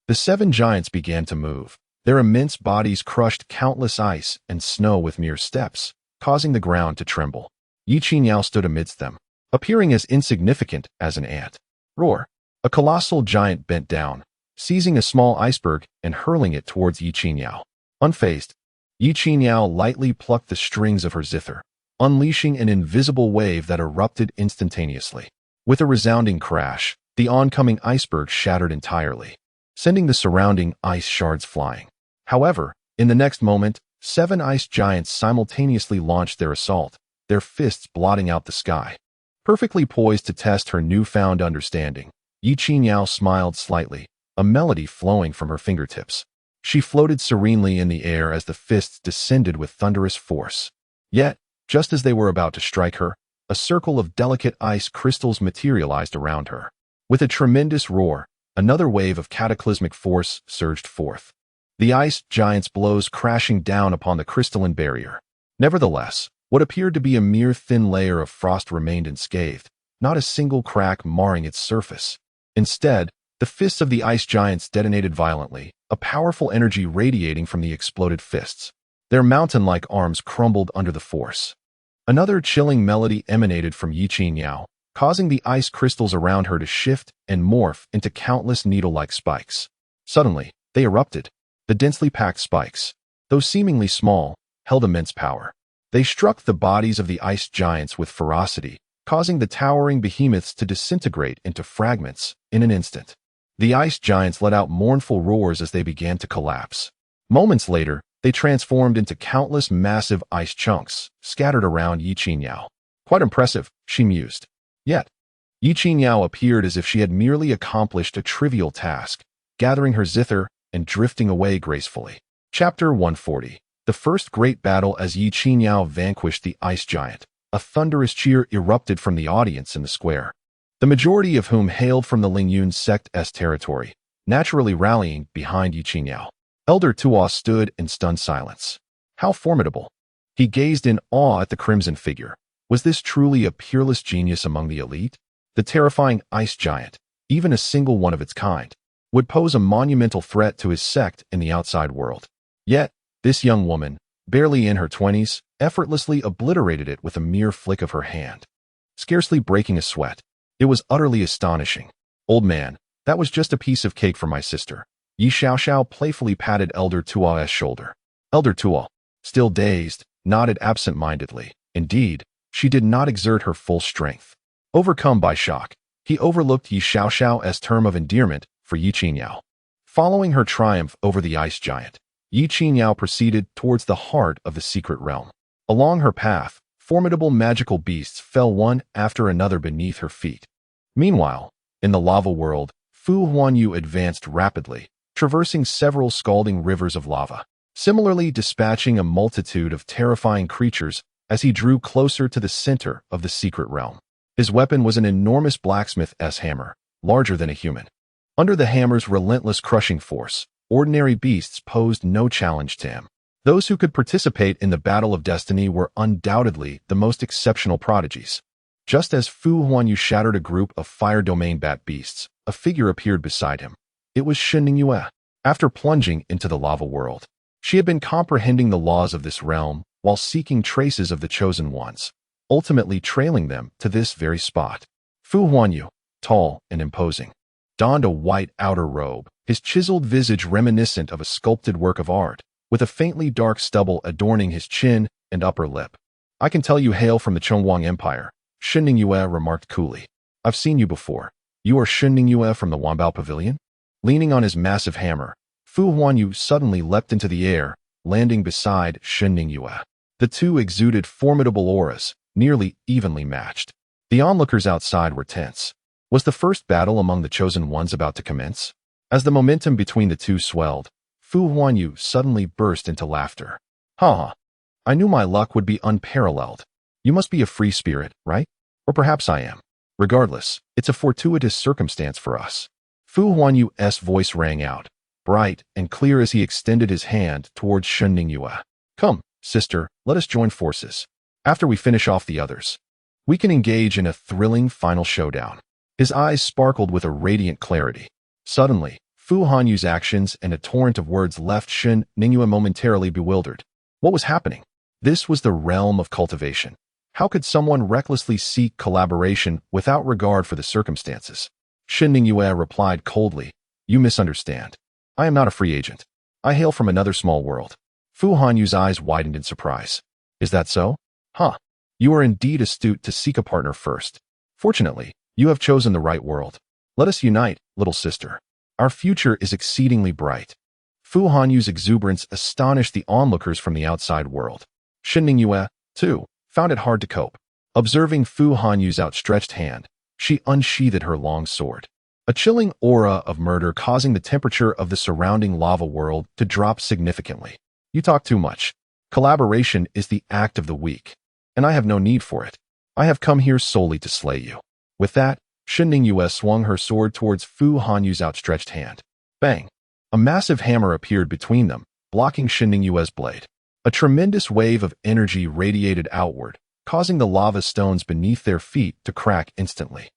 The 7 giants began to move. Their immense bodies crushed countless ice and snow with mere steps, causing the ground to tremble. Yi Qinyao stood amidst them, appearing as insignificant as an ant. Roar! A colossal giant bent down, seizing a small iceberg and hurling it towards Yi Qinyao. Unfazed, Yi Qinyao lightly plucked the strings of her zither, unleashing an invisible wave that erupted instantaneously. With a resounding crash, the oncoming iceberg shattered entirely, sending the surrounding ice shards flying. However, in the next moment, 7 ice giants simultaneously launched their assault, their fists blotting out the sky. Perfectly poised to test her newfound understanding, Yi Qinyao smiled slightly, a melody flowing from her fingertips. She floated serenely in the air as the fists descended with thunderous force. Yet, just as they were about to strike her, a circle of delicate ice crystals materialized around her. With a tremendous roar, another wave of cataclysmic force surged forth. The ice giant's blows crashing down upon the crystalline barrier. Nevertheless, what appeared to be a mere thin layer of frost remained unscathed, not a single crack marring its surface. Instead, the fists of the ice giants detonated violently, a powerful energy radiating from the exploded fists. Their mountain-like arms crumbled under the force. Another chilling melody emanated from Yi Qinyao, causing the ice crystals around her to shift and morph into countless needle-like spikes. Suddenly, they erupted. The densely packed spikes, though seemingly small, held immense power. They struck the bodies of the ice giants with ferocity, causing the towering behemoths to disintegrate into fragments in an instant. The ice giants let out mournful roars as they began to collapse. Moments later, they transformed into countless massive ice chunks, scattered around Yi Qinyao. Quite impressive, she mused. Yet, Yi Qinyao appeared as if she had merely accomplished a trivial task, gathering her zither and drifting away gracefully. Chapter 140. The first great battle. As Yi Qinyao vanquished the ice giant, a thunderous cheer erupted from the audience in the square, the majority of whom hailed from the Lingyun sect's territory, naturally rallying behind Yi Qinyao. Elder Tuo stood in stunned silence. How formidable! He gazed in awe at the crimson figure. Was this truly a peerless genius among the elite? The terrifying ice giant, even a single one of its kind, would pose a monumental threat to his sect in the outside world. Yet, this young woman, barely in her 20s, effortlessly obliterated it with a mere flick of her hand, scarcely breaking a sweat. It was utterly astonishing. Old man, that was just a piece of cake for my sister. Yi Xiaoxiao playfully patted Elder Tuo's shoulder. Elder Tuo, still dazed, nodded absent-mindedly. Indeed, she did not exert her full strength. Overcome by shock, he overlooked Yi Xiaoxiao's term of endearment for Yi Qinyao. Following her triumph over the ice giant, Yi Qinyao proceeded towards the heart of the secret realm. Along her path, formidable magical beasts fell one after another beneath her feet. Meanwhile, in the lava world, Fu Huanyu advanced rapidly, traversing several scalding rivers of lava, similarly dispatching a multitude of terrifying creatures as he drew closer to the center of the secret realm. His weapon was an enormous blacksmith's hammer, larger than a human. Under the hammer's relentless crushing force, ordinary beasts posed no challenge to him. Those who could participate in the battle of destiny were undoubtedly the most exceptional prodigies. Just as Fu Huanyu shattered a group of fire domain bat beasts, a figure appeared beside him. It was Shin Yue. After plunging into the lava world, she had been comprehending the laws of this realm while seeking traces of the chosen ones, ultimately trailing them to this very spot. Fu Huanyu, tall and imposing, donned a white outer robe, his chiseled visage reminiscent of a sculpted work of art, with a faintly dark stubble adorning his chin and upper lip. "I can tell you hail from the Chongwang Empire," Shin Yue remarked coolly. "I've seen you before. You are Shin Yue from the Wanbao Pavilion?" Leaning on his massive hammer, Fu Huanyu suddenly leapt into the air, landing beside Shin Yue. The two exuded formidable auras, nearly evenly matched. The onlookers outside were tense. Was the first battle among the chosen ones about to commence? As the momentum between the two swelled, Fu Huanyu suddenly burst into laughter. "Ha! I knew my luck would be unparalleled. You must be a free spirit, right? Or perhaps I am. Regardless, it's a fortuitous circumstance for us." Fu Huanyu's voice rang out, bright and clear as he extended his hand towards Shin Yue. "Come, sister, let us join forces. After we finish off the others, we can engage in a thrilling final showdown." His eyes sparkled with a radiant clarity. Suddenly, Fu Hanyu's actions and a torrent of words left Shin Yue momentarily bewildered. What was happening? This was the realm of cultivation. How could someone recklessly seek collaboration without regard for the circumstances? Shin Yue replied coldly, "You misunderstand. I am not a free agent. I hail from another small world." Fu Hanyu's eyes widened in surprise. "Is that so? Huh. You are indeed astute to seek a partner first. Fortunately, you have chosen the right world. Let us unite, little sister. Our future is exceedingly bright." Fu Hanyu's exuberance astonished the onlookers from the outside world. Shin Yue, too, found it hard to cope. Observing Fu Hanyu's outstretched hand, she unsheathed her long sword, a chilling aura of murder causing the temperature of the surrounding lava world to drop significantly. "You talk too much. Collaboration is the act of the weak, and I have no need for it. I have come here solely to slay you." With that, Shin Yue swung her sword towards Fu Hanyu's outstretched hand. Bang! A massive hammer appeared between them, blocking Shin Yue's blade. A tremendous wave of energy radiated outward, causing the lava stones beneath their feet to crack instantly.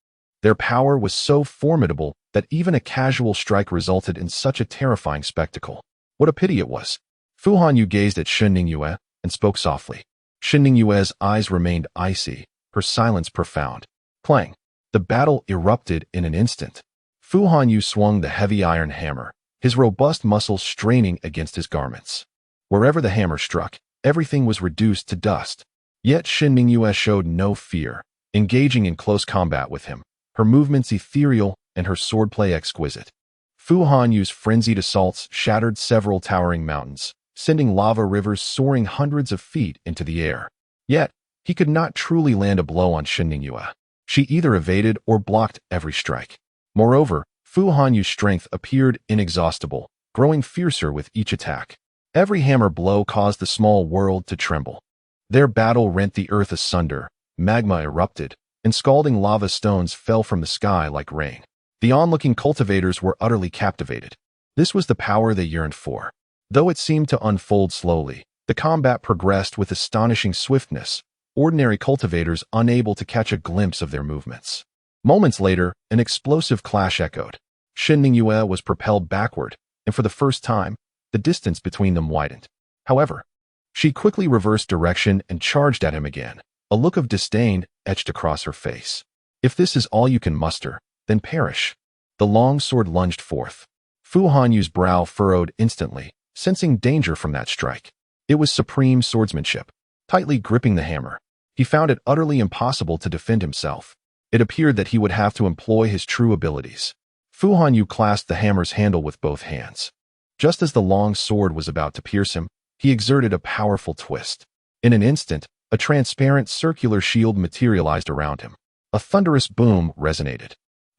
Their power was so formidable that even a casual strike resulted in such a terrifying spectacle. What a pity it was. Fu Hanyu gazed at Shin Yue and spoke softly. Shin Yue's eyes remained icy, her silence profound. Clang! The battle erupted in an instant. Fu Hanyu swung the heavy iron hammer, his robust muscles straining against his garments. Wherever the hammer struck, everything was reduced to dust. Yet Shin Yue showed no fear, engaging in close combat with him, her movements ethereal and her swordplay exquisite. Fu Hanyu's frenzied assaults shattered several towering mountains, sending lava rivers soaring hundreds of feet into the air. Yet, he could not truly land a blow on Shin Yue. She either evaded or blocked every strike. Moreover, Fu Hanyu's strength appeared inexhaustible, growing fiercer with each attack. Every hammer blow caused the small world to tremble. Their battle rent the earth asunder, magma erupted, and scalding lava stones fell from the sky like rain. The onlooking cultivators were utterly captivated. This was the power they yearned for. Though it seemed to unfold slowly, the combat progressed with astonishing swiftness, ordinary cultivators unable to catch a glimpse of their movements. Moments later, an explosive clash echoed. Shin Yue was propelled backward, and for the first time, the distance between them widened. However, she quickly reversed direction and charged at him again, a look of disdain etched across her face. "If this is all you can muster, then perish." The long sword lunged forth. Fu Hanyu's brow furrowed instantly, sensing danger from that strike. It was supreme swordsmanship. Tightly gripping the hammer, he found it utterly impossible to defend himself. It appeared that he would have to employ his true abilities. Fu Hanyu clasped the hammer's handle with both hands. Just as the long sword was about to pierce him, he exerted a powerful twist. In an instant, a transparent circular shield materialized around him. A thunderous boom resonated.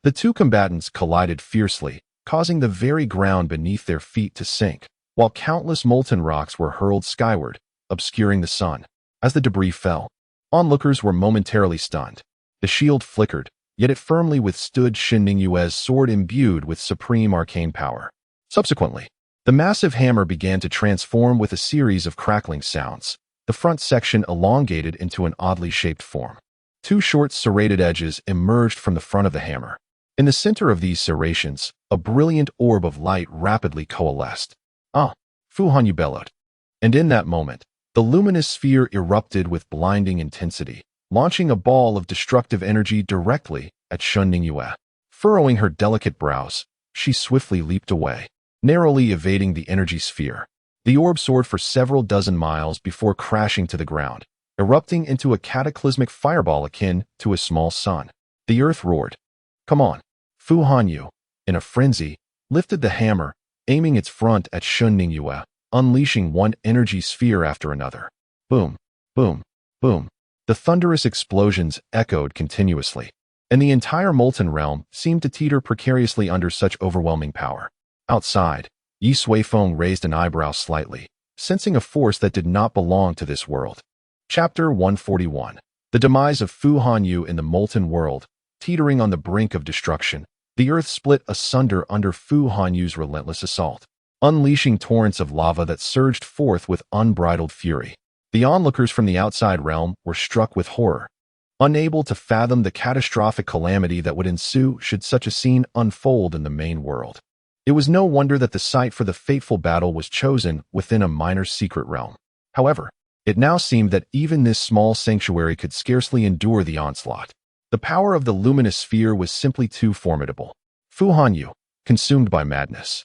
The two combatants collided fiercely, causing the very ground beneath their feet to sink, while countless molten rocks were hurled skyward, obscuring the sun. As the debris fell, onlookers were momentarily stunned. The shield flickered, yet it firmly withstood Shin Ningyue's sword imbued with supreme arcane power. Subsequently, the massive hammer began to transform with a series of crackling sounds, the front section elongated into an oddly shaped form. Two short serrated edges emerged from the front of the hammer. In the center of these serrations, a brilliant orb of light rapidly coalesced. "Ah!" Fu Hanyu bellowed. And in that moment, the luminous sphere erupted with blinding intensity, launching a ball of destructive energy directly at Shin Ningyue. Furrowing her delicate brows, she swiftly leaped away, narrowly evading the energy sphere. The orb soared for several dozen miles before crashing to the ground, erupting into a cataclysmic fireball akin to a small sun. The earth roared. "Come on!" Fu Hanyu, in a frenzy, lifted the hammer, aiming its front at Shin Ningyue, unleashing one energy sphere after another. Boom, boom, boom. The thunderous explosions echoed continuously, and the entire molten realm seemed to teeter precariously under such overwhelming power. Outside, Ye Suifeng raised an eyebrow slightly, sensing a force that did not belong to this world. Chapter 141. The demise of Fu Hanyu in the molten world. Teetering on the brink of destruction, the earth split asunder under Fu Hanyu's relentless assault, unleashing torrents of lava that surged forth with unbridled fury. The onlookers from the outside realm were struck with horror, unable to fathom the catastrophic calamity that would ensue should such a scene unfold in the main world. It was no wonder that the site for the fateful battle was chosen within a minor secret realm. However, it now seemed that even this small sanctuary could scarcely endure the onslaught. The power of the luminous sphere was simply too formidable. Fu Hanyu, consumed by madness,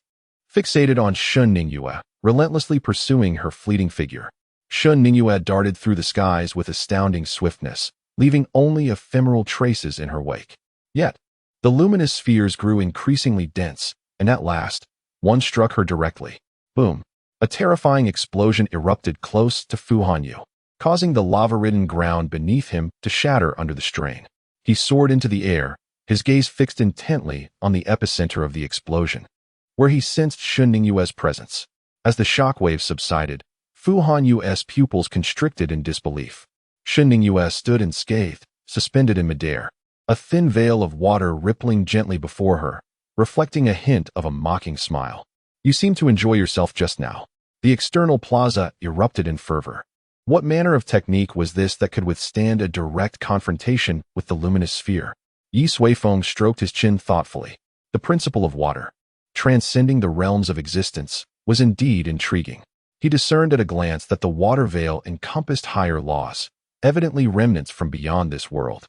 fixated on Shin Ningyue, relentlessly pursuing her fleeting figure. Shin Ningyue darted through the skies with astounding swiftness, leaving only ephemeral traces in her wake. Yet, the luminous spheres grew increasingly dense, and at last, one struck her directly. Boom! A terrifying explosion erupted close to Fu Hanyu, causing the lava-ridden ground beneath him to shatter under the strain. He soared into the air, his gaze fixed intently on the epicenter of the explosion, where he sensed Shin Ningyue's presence. As the shockwave subsided, Fu Hanyu's pupils constricted in disbelief. Shin Ningyue stood unscathed, suspended in midair, a thin veil of water rippling gently before her, reflecting a hint of a mocking smile. "You seem to enjoy yourself just now." The external plaza erupted in fervor. What manner of technique was this that could withstand a direct confrontation with the luminous sphere? Ye Suifeng stroked his chin thoughtfully. The principle of water, transcending the realms of existence, was indeed intriguing. He discerned at a glance that the water veil encompassed higher laws, evidently remnants from beyond this world,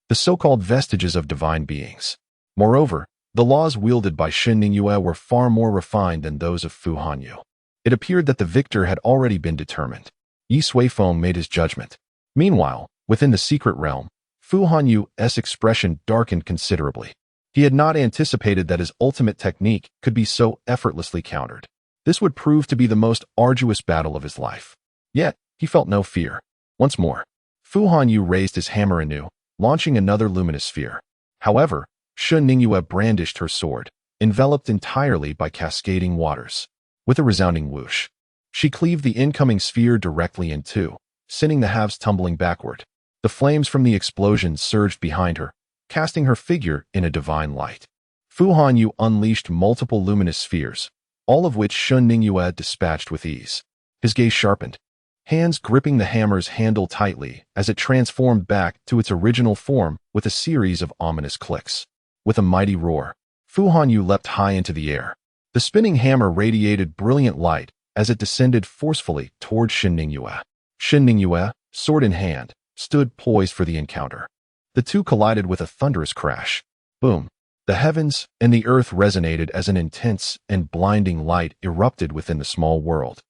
the so-called vestiges of divine beings. Moreover, the laws wielded by Shin Ningyue were far more refined than those of Fu Hanyu. It appeared that the victor had already been determined. Ye Suifeng made his judgment. Meanwhile, within the secret realm, Fu Hanyu's expression darkened considerably. He had not anticipated that his ultimate technique could be so effortlessly countered. This would prove to be the most arduous battle of his life. Yet, he felt no fear. Once more, Fu Hanyu raised his hammer anew, launching another luminous sphere. However, Shin Ningyue brandished her sword, enveloped entirely by cascading waters. With a resounding whoosh, she cleaved the incoming sphere directly in two, sending the halves tumbling backward. The flames from the explosion surged behind her, casting her figure in a divine light. Fu Hanyu unleashed multiple luminous spheres, all of which Shin Ningyue dispatched with ease. His gaze sharpened, hands gripping the hammer's handle tightly as it transformed back to its original form with a series of ominous clicks. With a mighty roar, Fu Hanyu leapt high into the air. The spinning hammer radiated brilliant light as it descended forcefully toward Shin Ningyue. Shin Ningyue, sword in hand, stood poised for the encounter. The two collided with a thunderous crash. Boom! The heavens and the earth resonated as an intense and blinding light erupted within the small world,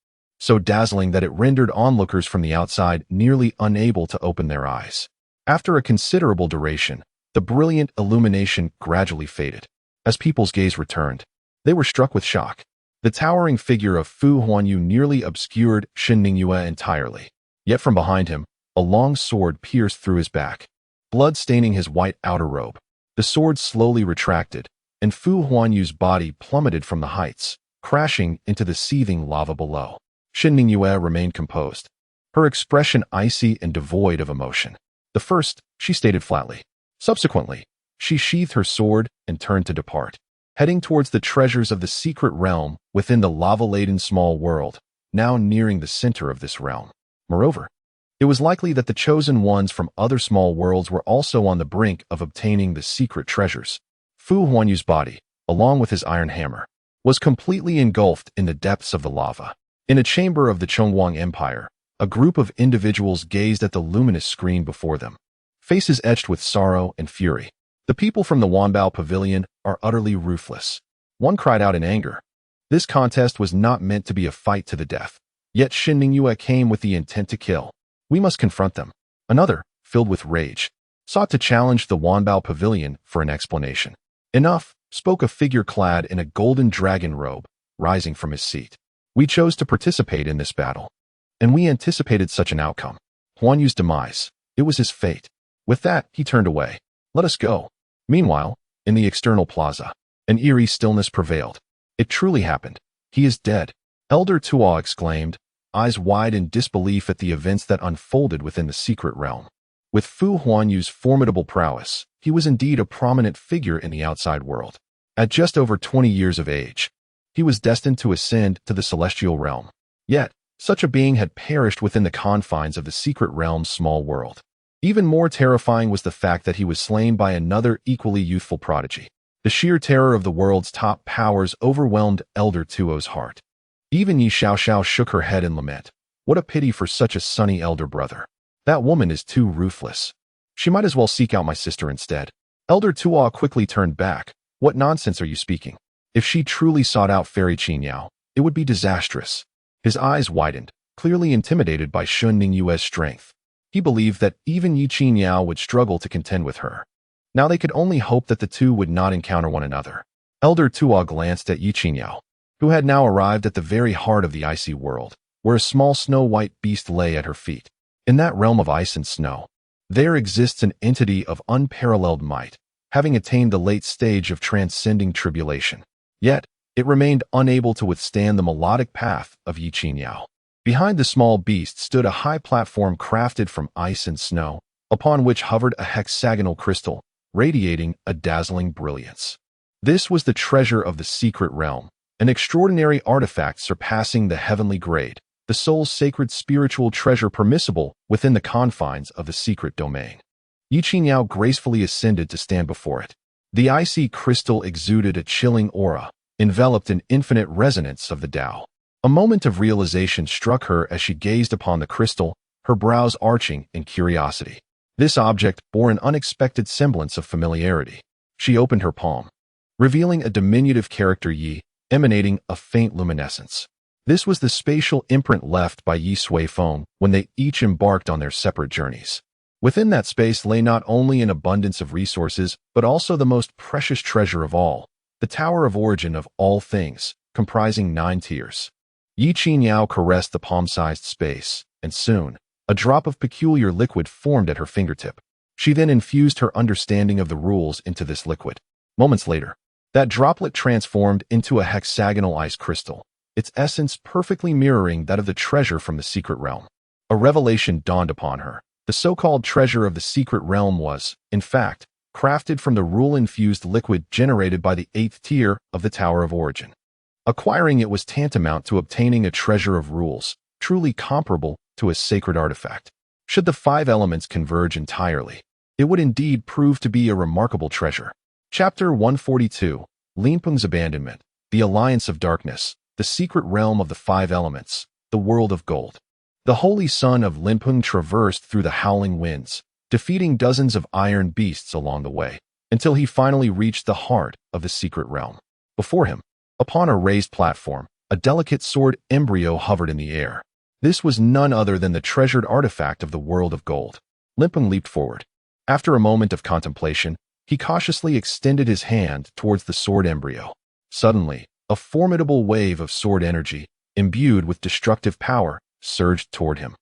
so dazzling that it rendered onlookers from the outside nearly unable to open their eyes. After a considerable duration, the brilliant illumination gradually faded. As people's gaze returned, they were struck with shock. The towering figure of Fu Hanyu nearly obscured Shin Ningyue entirely. Yet from behind him, a long sword pierced through his back, blood staining his white outer robe. The sword slowly retracted, and Fu Huanyu's body plummeted from the heights, crashing into the seething lava below. Shin Ningyue remained composed, her expression icy and devoid of emotion. The first, she stated flatly. Subsequently, She sheathed her sword and turned to depart, heading towards the treasures of the secret realm within the lava-laden small world, now nearing the center of this realm. Moreover, it was likely that the chosen ones from other small worlds were also on the brink of obtaining the secret treasures. Fu Huanyu's body, along with his iron hammer, was completely engulfed in the depths of the lava. In a chamber of the Chongguang Empire, a group of individuals gazed at the luminous screen before them, faces etched with sorrow and fury. The people from the Wanbao Pavilion are utterly ruthless. One cried out in anger. This contest was not meant to be a fight to the death, yet Xin Ningyue came with the intent to kill. We must confront them. Another, filled with rage, sought to challenge the Wanbao Pavilion for an explanation. Enough, spoke a figure clad in a golden dragon robe, rising from his seat. We chose to participate in this battle, and we anticipated such an outcome. Huan Yu's demise, it was his fate. With that, he turned away. Let us go. Meanwhile, in the external plaza, an eerie stillness prevailed. It truly happened. He is dead. Elder Tuo exclaimed, eyes wide in disbelief at the events that unfolded within the secret realm. With Fu Huanyu's formidable prowess, he was indeed a prominent figure in the outside world. At just over 20 years of age, he was destined to ascend to the celestial realm. Yet, such a being had perished within the confines of the secret realm's small world. Even more terrifying was the fact that he was slain by another equally youthful prodigy. The sheer terror of the world's top powers overwhelmed Elder Tuo's heart. Even Ye Suifeng shook her head in lament. What a pity for such a sunny elder brother. That woman is too ruthless. She might as well seek out my sister instead. Elder Tuo quickly turned back. What nonsense are you speaking? If she truly sought out Fairy Qingyao, it would be disastrous. His eyes widened, clearly intimidated by Shun Ningyue's strength. He believed that even Yi Qingyao would struggle to contend with her. Now they could only hope that the two would not encounter one another. Elder Tuo glanced at Yi Qingyao, who had now arrived at the very heart of the icy world, where a small snow-white beast lay at her feet. In that realm of ice and snow, there exists an entity of unparalleled might, having attained the late stage of transcending tribulation. Yet, it remained unable to withstand the melodic path of Yi Qingyao. Behind the small beast stood a high platform crafted from ice and snow, upon which hovered a hexagonal crystal, radiating a dazzling brilliance. This was the treasure of the secret realm, an extraordinary artifact surpassing the heavenly grade, the sole sacred spiritual treasure permissible within the confines of the secret domain. Yi Qingyao gracefully ascended to stand before it. The icy crystal exuded a chilling aura, enveloped in infinite resonance of the Dao. A moment of realization struck her as she gazed upon the crystal, her brows arching in curiosity. This object bore an unexpected semblance of familiarity. She opened her palm, revealing a diminutive character Yi, emanating a faint luminescence. This was the spatial imprint left by Ye Suifeng when they each embarked on their separate journeys. Within that space lay not only an abundance of resources, but also the most precious treasure of all, the Tower of Origin of all things, comprising 9 tiers. Yi Qingyao caressed the palm-sized space, and soon, a drop of peculiar liquid formed at her fingertip. She then infused her understanding of the rules into this liquid. Moments later, that droplet transformed into a hexagonal ice crystal, its essence perfectly mirroring that of the treasure from the secret realm. A revelation dawned upon her. The so-called treasure of the secret realm was, in fact, crafted from the rule-infused liquid generated by the 8th tier of the Tower of Origin. Acquiring it was tantamount to obtaining a treasure of rules, truly comparable to a sacred artifact. Should the 5 elements converge entirely, it would indeed prove to be a remarkable treasure. Chapter 142, Linpeng's Abandonment, the Alliance of Darkness, the Secret Realm of the 5 Elements, the World of Gold. The holy son of Linpeng traversed through the howling winds, defeating dozens of iron beasts along the way, until he finally reached the heart of the secret realm. Before him, upon a raised platform, a delicate sword embryo hovered in the air. This was none other than the treasured artifact of the World of Gold. Linpeng leaped forward. After a moment of contemplation, he cautiously extended his hand towards the sword embryo. Suddenly, a formidable wave of sword energy, imbued with destructive power, surged toward him.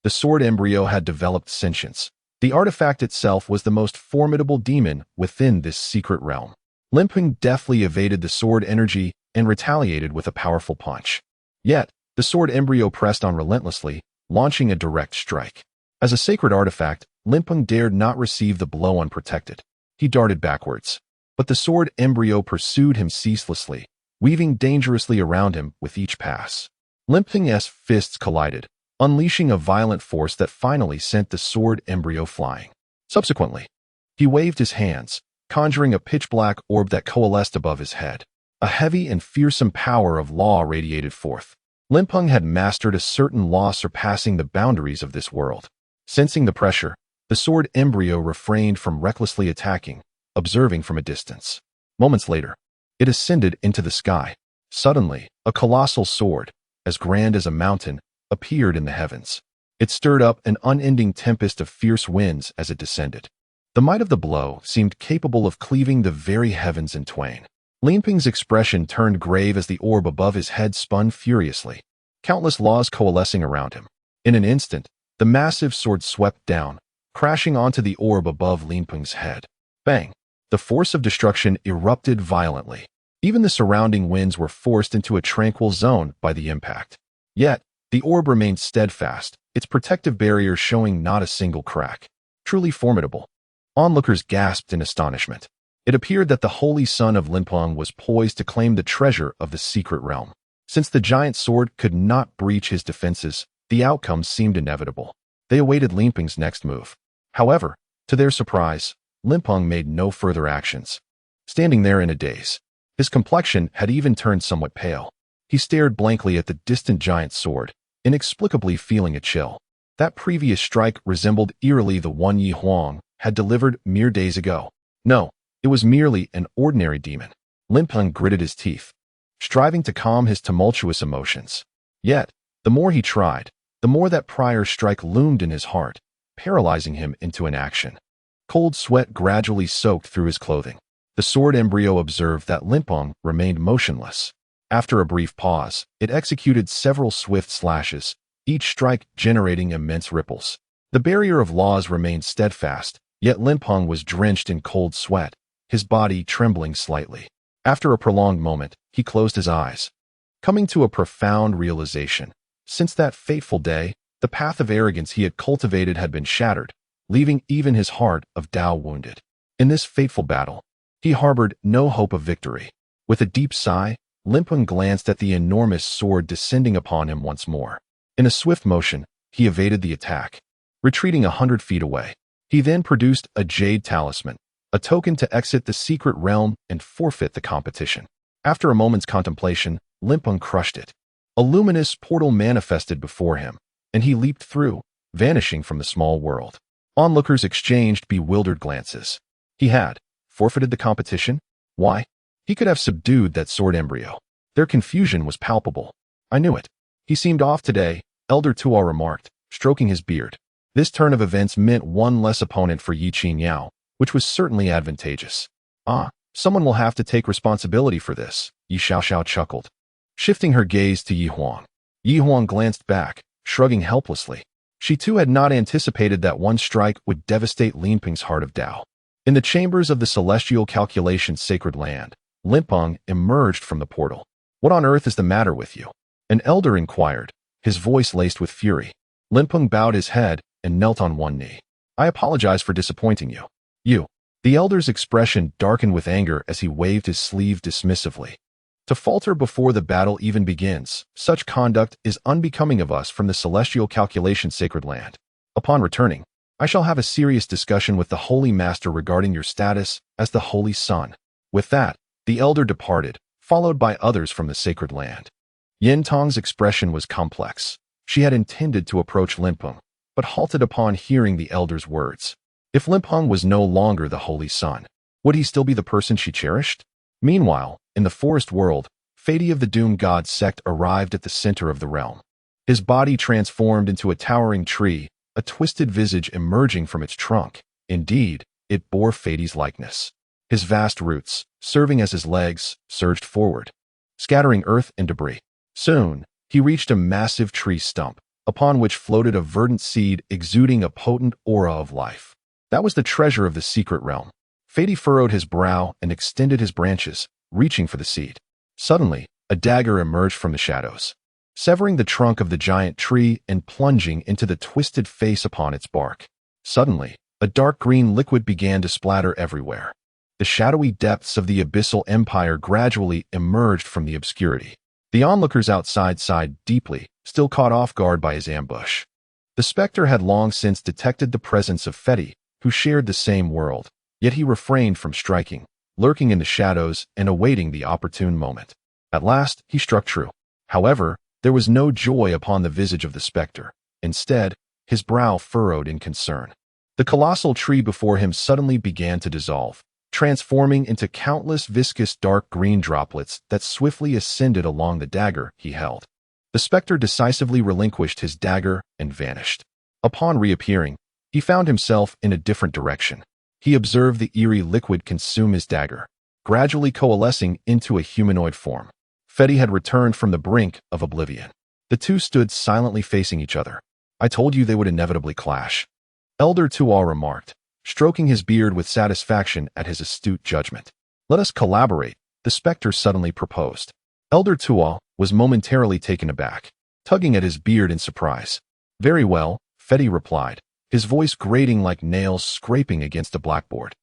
The sword embryo had developed sentience. The artifact itself was the most formidable demon within this secret realm. Linpeng deftly evaded the sword energy and retaliated with a powerful punch. Yet, the sword embryo pressed on relentlessly, launching a direct strike. As a sacred artifact, Linpeng dared not receive the blow unprotected. He darted backwards. But the sword embryo pursued him ceaselessly, weaving dangerously around him with each pass. Limping's fists collided, unleashing a violent force that finally sent the sword embryo flying. Subsequently, he waved his hands, conjuring a pitch-black orb that coalesced above his head. A heavy and fearsome power of law radiated forth. Limping had mastered a certain law surpassing the boundaries of this world. Sensing the pressure, the sword embryo refrained from recklessly attacking, observing from a distance. Moments later, it ascended into the sky. Suddenly, a colossal sword, as grand as a mountain, appeared in the heavens. It stirred up an unending tempest of fierce winds as it descended. The might of the blow seemed capable of cleaving the very heavens in twain. Limping's expression turned grave as the orb above his head spun furiously, countless laws coalescing around him. In an instant, the massive sword swept down, crashing onto the orb above Limping's head. Bang! The force of destruction erupted violently. Even the surrounding winds were forced into a tranquil zone by the impact. Yet, the orb remained steadfast, its protective barrier showing not a single crack. Truly formidable. Onlookers gasped in astonishment. It appeared that the holy son of Limping was poised to claim the treasure of the secret realm. Since the giant sword could not breach his defenses, the outcome seemed inevitable. They awaited Limping's next move. However, to their surprise, Limping made no further actions. Standing there in a daze, his complexion had even turned somewhat pale. He stared blankly at the distant giant sword, inexplicably feeling a chill. That previous strike resembled eerily the one Ye Huang had delivered mere days ago. No, it was merely an ordinary demon. Limping gritted his teeth, striving to calm his tumultuous emotions. Yet, the more he tried, the more that prior strike loomed in his heart, paralyzing him into inaction. Cold sweat gradually soaked through his clothing. The sword embryo observed that Limping remained motionless. After a brief pause, it executed several swift slashes, each strike generating immense ripples. The barrier of laws remained steadfast, yet Limping was drenched in cold sweat, his body trembling slightly. After a prolonged moment, he closed his eyes, coming to a profound realization. Since that fateful day, the path of arrogance he had cultivated had been shattered, leaving even his heart of Dao wounded. In this fateful battle, he harbored no hope of victory. With a deep sigh, Limping glanced at the enormous sword descending upon him once more. In a swift motion, he evaded the attack, retreating 100 feet away. He then produced a jade talisman, a token to exit the secret realm and forfeit the competition. After a moment's contemplation, Limping crushed it. A luminous portal manifested before him, and he leaped through, vanishing from the small world. Onlookers exchanged bewildered glances. He had forfeited the competition? Why? He could have subdued that sword embryo. Their confusion was palpable. I knew it. He seemed off today, Elder Tuo remarked, stroking his beard. This turn of events meant one less opponent for Ye Suifeng, which was certainly advantageous. Someone will have to take responsibility for this, Ye Suifeng chuckled, shifting her gaze to Ye Huang. Ye Huang glanced back, shrugging helplessly. She too had not anticipated that one strike would devastate Limping's heart of Dao. In the chambers of the celestial calculation sacred land, Limping emerged from the portal. What on earth is the matter with you? An elder inquired, his voice laced with fury. Limping bowed his head and knelt on one knee. I apologize for disappointing you. You. The elder's expression darkened with anger as he waved his sleeve dismissively. To falter before the battle even begins, such conduct is unbecoming of us from the celestial calculation sacred land. Upon returning, I shall have a serious discussion with the Holy Master regarding your status as the Holy Son. With that, the elder departed, followed by others from the sacred land. Yin Tong's expression was complex. She had intended to approach Limping, but halted upon hearing the elder's words. If Limping was no longer the Holy Son, would he still be the person she cherished? Meanwhile, in the forest world, Fady of the Doom God sect arrived at the center of the realm. His body transformed into a towering tree, a twisted visage emerging from its trunk. Indeed, it bore Fady's likeness. His vast roots, serving as his legs, surged forward, scattering earth and debris. Soon, he reached a massive tree stump, upon which floated a verdant seed exuding a potent aura of life. That was the treasure of the secret realm. Fady furrowed his brow and extended his branches, reaching for the seed. Suddenly, a dagger emerged from the shadows, severing the trunk of the giant tree and plunging into the twisted face upon its bark. Suddenly, A dark green liquid began to splatter everywhere. The shadowy depths of the abyssal empire gradually emerged from the obscurity. The onlookers outside sighed deeply, still caught off guard by his ambush. The specter had long since detected the presence of Fetty, who shared the same world, yet he refrained from striking, lurking in the shadows and awaiting the opportune moment. At last, he struck true. However, there was no joy upon the visage of the specter. Instead, his brow furrowed in concern. The colossal tree before him suddenly began to dissolve, transforming into countless viscous dark green droplets that swiftly ascended along the dagger he held. The specter decisively relinquished his dagger and vanished. Upon reappearing, he found himself in a different direction. He observed the eerie liquid consume his dagger, gradually coalescing into a humanoid form. Fetty had returned from the brink of oblivion. The two stood silently facing each other. "I told you they would inevitably clash," Elder Tual remarked, stroking his beard with satisfaction at his astute judgment. "Let us collaborate," the specter suddenly proposed. Elder Tual was momentarily taken aback, tugging at his beard in surprise. "Very well," Fetty replied, his voice grating like nails scraping against a blackboard.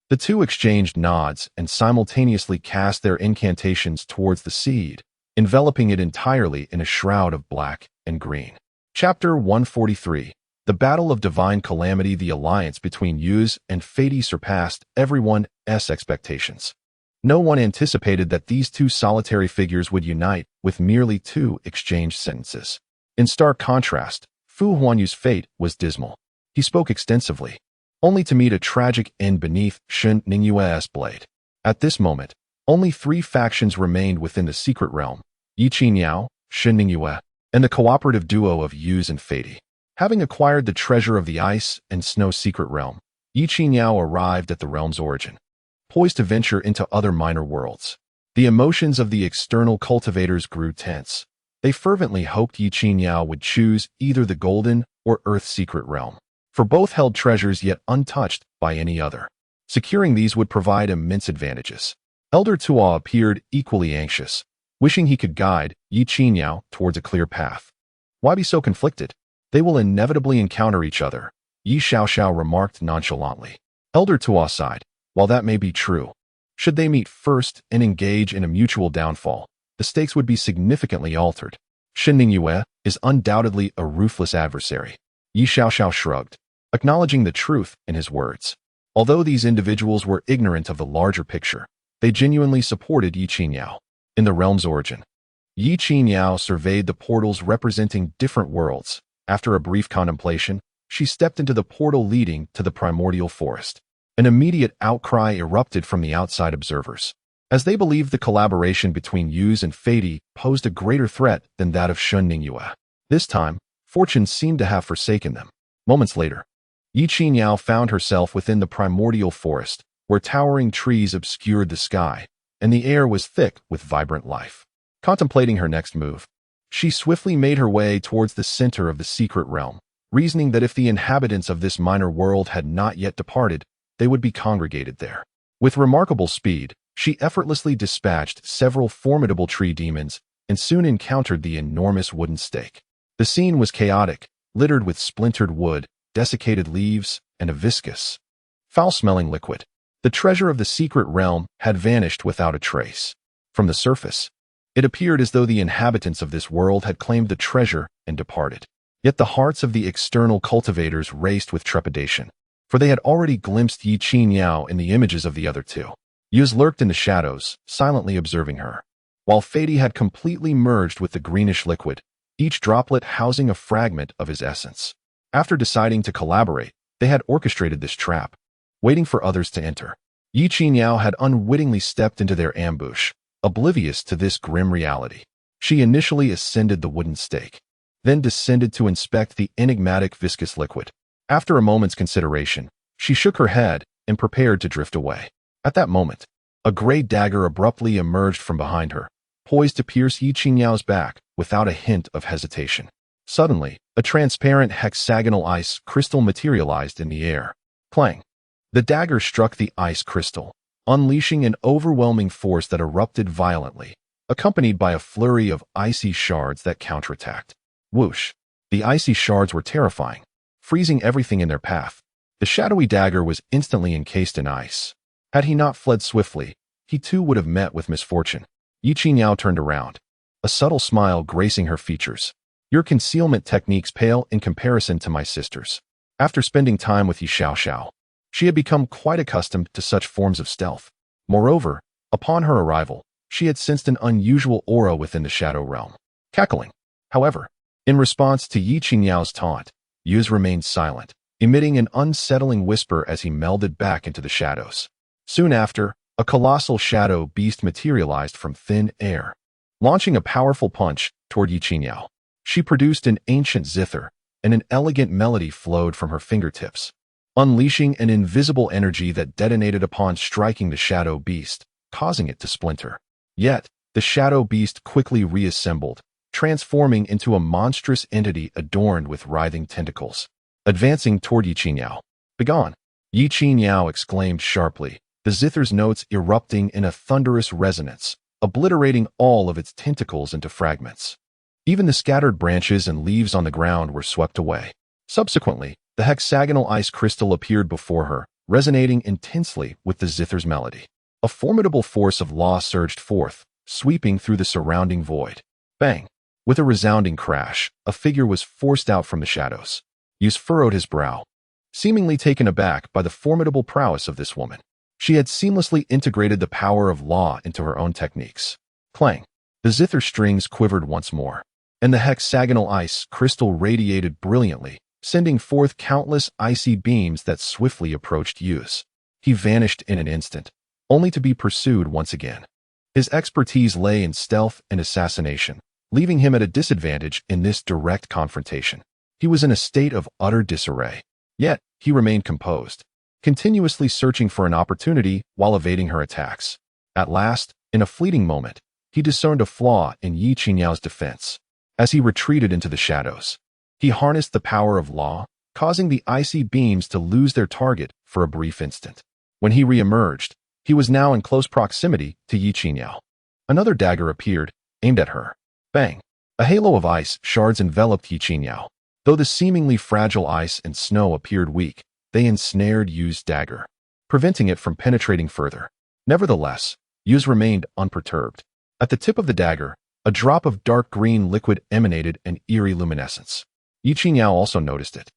The two exchanged nods and simultaneously cast their incantations towards the seed, enveloping it entirely in a shroud of black and green. Chapter 143. The Battle of Divine Calamity. The alliance between Yuz and Fetty surpassed everyone's expectations. No one anticipated that these two solitary figures would unite with merely two exchanged sentences. In stark contrast, Fu Huanyu's fate was dismal. He spoke extensively, only to meet a tragic end beneath Shen Ningyue's blade. At this moment, only three factions remained within the secret realm: Ye Suifeng, Shen Ningyue, and the cooperative duo of Yuz and Fetty. Having acquired the treasure of the ice and snow secret realm, Ye Suifeng arrived at the realm's origin, poised to venture into other minor worlds. The emotions of the external cultivators grew tense. They fervently hoped Ye Suifeng would choose either the Golden or Earth secret realm, for both held treasures yet untouched by any other. Securing these would provide immense advantages. Elder Tual appeared equally anxious, wishing he could guide Ye Suifeng towards a clear path. "Why be so conflicted? They will inevitably encounter each other," Ye Xiaoxiao remarked nonchalantly. Elder Tual sighed. "While that may be true, should they meet first and engage in a mutual downfall, the stakes would be significantly altered. Shen Ningyue is undoubtedly a ruthless adversary." Ye Xiaoxiao shrugged, acknowledging the truth in his words. Although these individuals were ignorant of the larger picture, they genuinely supported Ye Suifeng. In the realm's origin, Ye Suifeng surveyed the portals representing different worlds. After a brief contemplation, she stepped into the portal leading to the primordial forest. An immediate outcry erupted from the outside observers, as they believed the collaboration between Yuz and Fetty posed a greater threat than that of Shen Ningyue. This time, fortune seemed to have forsaken them. Moments later, Ye Suifeng found herself within the primordial forest, where towering trees obscured the sky, and the air was thick with vibrant life. Contemplating her next move, she swiftly made her way towards the center of the secret realm, reasoning that if the inhabitants of this minor world had not yet departed, they would be congregated there. With remarkable speed, she effortlessly dispatched several formidable tree demons and soon encountered the enormous wooden stake. The scene was chaotic, littered with splintered wood, desiccated leaves, and a viscous, foul-smelling liquid. The treasure of the secret realm had vanished without a trace. From the surface, it appeared as though the inhabitants of this world had claimed the treasure and departed. Yet the hearts of the external cultivators raced with trepidation, for they had already glimpsed Ye Suifeng in the images of the other two. Yuz lurked in the shadows, silently observing her, while Fetty had completely merged with the greenish liquid, each droplet housing a fragment of his essence. After deciding to collaborate, they had orchestrated this trap, waiting for others to enter. Ye Suifeng had unwittingly stepped into their ambush, oblivious to this grim reality. She initially ascended the wooden stake, then descended to inspect the enigmatic viscous liquid. After a moment's consideration, she shook her head and prepared to drift away. At that moment, a gray dagger abruptly emerged from behind her, poised to pierce Ye Suifeng's back without a hint of hesitation. Suddenly, a transparent hexagonal ice crystal materialized in the air. Clang! The dagger struck the ice crystal, unleashing an overwhelming force that erupted violently, accompanied by a flurry of icy shards that counterattacked. Whoosh! The icy shards were terrifying, freezing everything in their path. The shadowy dagger was instantly encased in ice. Had he not fled swiftly, he too would have met with misfortune. Ye Suifeng turned around, a subtle smile gracing her features. Your concealment techniques pale in comparison to my sister's. After spending time with Ye Suifeng, she had become quite accustomed to such forms of stealth. Moreover, upon her arrival, she had sensed an unusual aura within the shadow realm. Cackling. However, in response to Ye Suifeng's taunt, Yuz remained silent, emitting an unsettling whisper as he melded back into the shadows. Soon after, a colossal shadow beast materialized from thin air. Launching a powerful punch toward Ye Suifeng, she produced an ancient zither, and an elegant melody flowed from her fingertips, unleashing an invisible energy that detonated upon striking the shadow beast, causing it to splinter. Yet, the shadow beast quickly reassembled, transforming into a monstrous entity adorned with writhing tentacles. Advancing toward Ye Suifeng. Begone! Ye Suifeng exclaimed sharply, the zither's notes erupting in a thunderous resonance, obliterating all of its tentacles into fragments. Even the scattered branches and leaves on the ground were swept away. Subsequently, the hexagonal ice crystal appeared before her, resonating intensely with the zither's melody. A formidable force of law surged forth, sweeping through the surrounding void. Bang! With a resounding crash, a figure was forced out from the shadows. Yuz furrowed his brow, seemingly taken aback by the formidable prowess of this woman. She had seamlessly integrated the power of law into her own techniques. Clang! The zither strings quivered once more, and the hexagonal ice crystal radiated brilliantly, sending forth countless icy beams that swiftly approached Yuz. He vanished in an instant, only to be pursued once again. His expertise lay in stealth and assassination, leaving him at a disadvantage in this direct confrontation. He was in a state of utter disarray. Yet, he remained composed, continuously searching for an opportunity while evading her attacks. At last, in a fleeting moment, he discerned a flaw in Ye Suifeng's defense. As he retreated into the shadows, he harnessed the power of law, causing the icy beams to lose their target for a brief instant. When he re-emerged, he was now in close proximity to Ye Suifeng. Another dagger appeared, aimed at her. Bang! A halo of ice shards enveloped Ye Suifeng. Though the seemingly fragile ice and snow appeared weak, they ensnared Yu's dagger, preventing it from penetrating further. Nevertheless, Yuz remained unperturbed. At the tip of the dagger, a drop of dark green liquid emanated an eerie luminescence. Ye Suifeng also noticed it,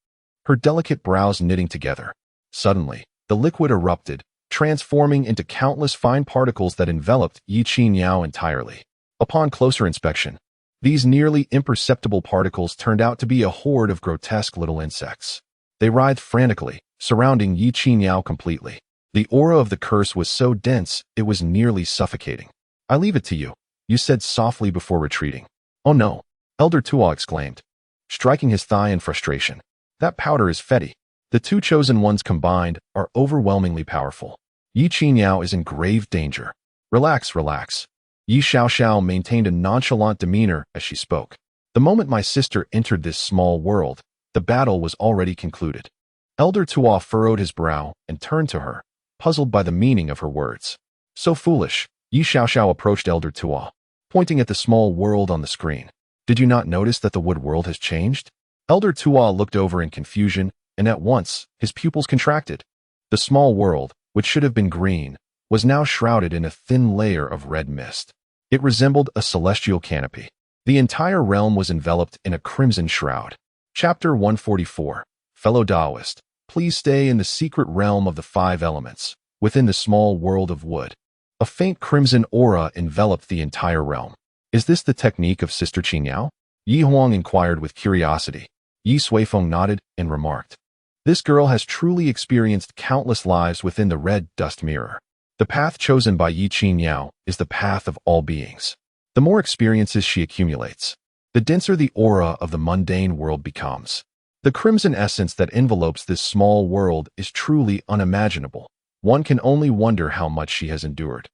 her delicate brows knitting together. Suddenly, the liquid erupted, transforming into countless fine particles that enveloped Ye Suifeng entirely. Upon closer inspection, these nearly imperceptible particles turned out to be a horde of grotesque little insects. They writhed frantically, surrounding Ye Suifeng completely. The aura of the curse was so dense it was nearly suffocating. I leave it to you, you said softly before retreating. Oh no, Elder Tuo exclaimed, striking his thigh in frustration. That powder is fetty. The two chosen ones combined are overwhelmingly powerful. Ye Suifeng is in grave danger. Relax, relax. Ye Suifeng maintained a nonchalant demeanor as she spoke. The moment my sister entered this small world, the battle was already concluded. Elder Tuo furrowed his brow and turned to her, puzzled by the meaning of her words. So foolish. Ye Suifeng approached Elder Tuo, pointing at the small world on the screen. Did you not notice that the wood world has changed? Elder Tuo looked over in confusion, and at once, his pupils contracted. The small world, which should have been green, was now shrouded in a thin layer of red mist. It resembled a celestial canopy. The entire realm was enveloped in a crimson shroud. Chapter 144. Fellow Taoist, please stay in the secret realm of the 5 elements, within the small world of wood. A faint crimson aura enveloped the entire realm. Is this the technique of Sister Qingyao? Yi Huang inquired with curiosity. Ye Suifeng nodded and remarked, this girl has truly experienced countless lives within the red dust mirror. The path chosen by Ye Suifeng is the path of all beings. The more experiences she accumulates, the denser the aura of the mundane world becomes. The crimson essence that envelopes this small world is truly unimaginable. One can only wonder how much she has endured.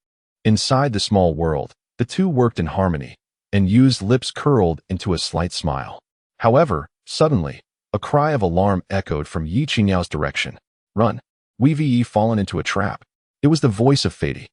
Inside the small world, the two worked in harmony, and Yu's lips curled into a slight smile. However, suddenly, a cry of alarm echoed from Ye Suifeng's direction. Run! We've fallen into a trap. It was the voice of Fady.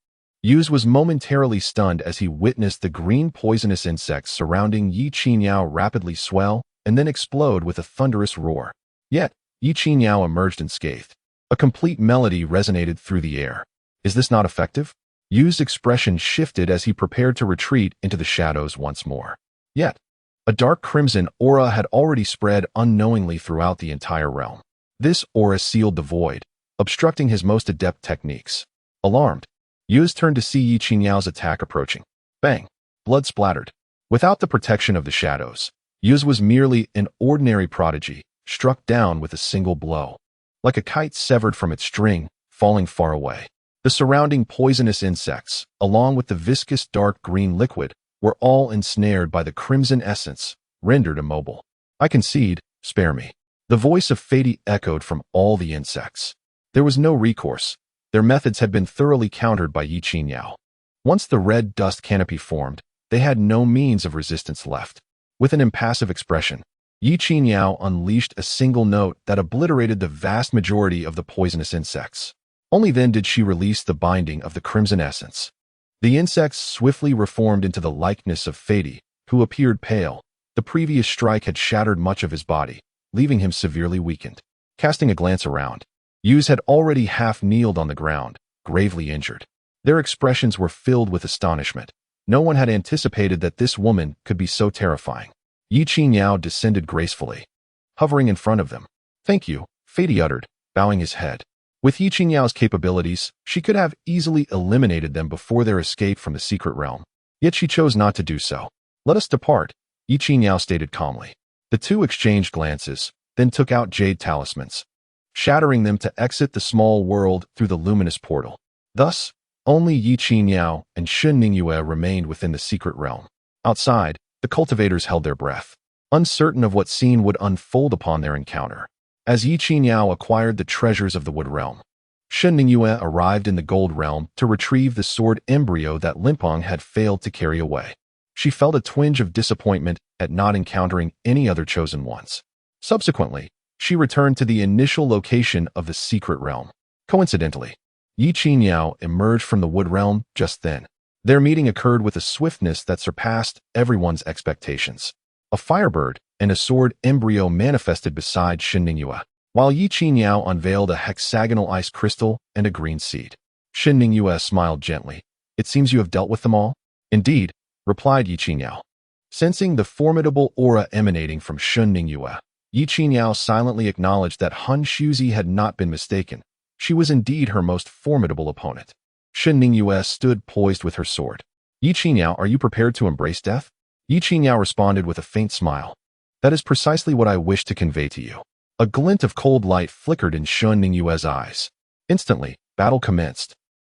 Yuz was momentarily stunned as he witnessed the green poisonous insects surrounding Ye Suifeng rapidly swell and then explode with a thunderous roar. Yet, Ye Suifeng emerged unscathed. A complete melody resonated through the air. Is this not effective? Yu's expression shifted as he prepared to retreat into the shadows once more. Yet, a dark crimson aura had already spread unknowingly throughout the entire realm. This aura sealed the void, obstructing his most adept techniques. Alarmed, Yuz turned to see Ye Qinyao's attack approaching. Bang! Blood splattered. Without the protection of the shadows, Yuz was merely an ordinary prodigy, struck down with a single blow. Like a kite severed from its string, falling far away. The surrounding poisonous insects, along with the viscous dark green liquid, were all ensnared by the crimson essence, rendered immobile. I concede, spare me. The voice of Fady echoed from all the insects. There was no recourse. Their methods had been thoroughly countered by Ye Qinyao. Once the red dust canopy formed, they had no means of resistance left. With an impassive expression, Ye Qinyao unleashed a single note that obliterated the vast majority of the poisonous insects. Only then did she release the binding of the crimson essence. The insects swiftly reformed into the likeness of Fady, who appeared pale. The previous strike had shattered much of his body, leaving him severely weakened. Casting a glance around, Yuz had already half-kneeled on the ground, gravely injured. Their expressions were filled with astonishment. No one had anticipated that this woman could be so terrifying. Ye Qinyao descended gracefully, hovering in front of them. Thank you, Fady uttered, bowing his head. With Ye Qinyao's capabilities, she could have easily eliminated them before their escape from the secret realm. Yet she chose not to do so. Let us depart, Ye Qinyao stated calmly. The two exchanged glances, then took out jade talismans, shattering them to exit the small world through the luminous portal. Thus, only Ye Qinyao and Shen Ningyue remained within the secret realm. Outside, the cultivators held their breath, uncertain of what scene would unfold upon their encounter. As Ye Qinyao acquired the treasures of the wood realm, Shen Ningyue arrived in the gold realm to retrieve the sword embryo that Limpong had failed to carry away. She felt a twinge of disappointment at not encountering any other chosen ones. Subsequently, she returned to the initial location of the secret realm. Coincidentally, Ye Qinyao emerged from the wood realm just then. Their meeting occurred with a swiftness that surpassed everyone's expectations. A firebird and a sword embryo manifested beside Shen Ningyue, while Ye Qinyao unveiled a hexagonal ice crystal and a green seed. Shen Ningyue smiled gently. It seems you have dealt with them all? Indeed, replied Ye Qinyao. Sensing the formidable aura emanating from Shen Ningyue, Ye Qinyao silently acknowledged that Han Shuzi had not been mistaken. She was indeed her most formidable opponent. Shen Ningyue stood poised with her sword. Ye Qinyao, are you prepared to embrace death? Ye Qinyao responded with a faint smile. That is precisely what I wish to convey to you. A glint of cold light flickered in Shen Ningyue's eyes. Instantly, battle commenced.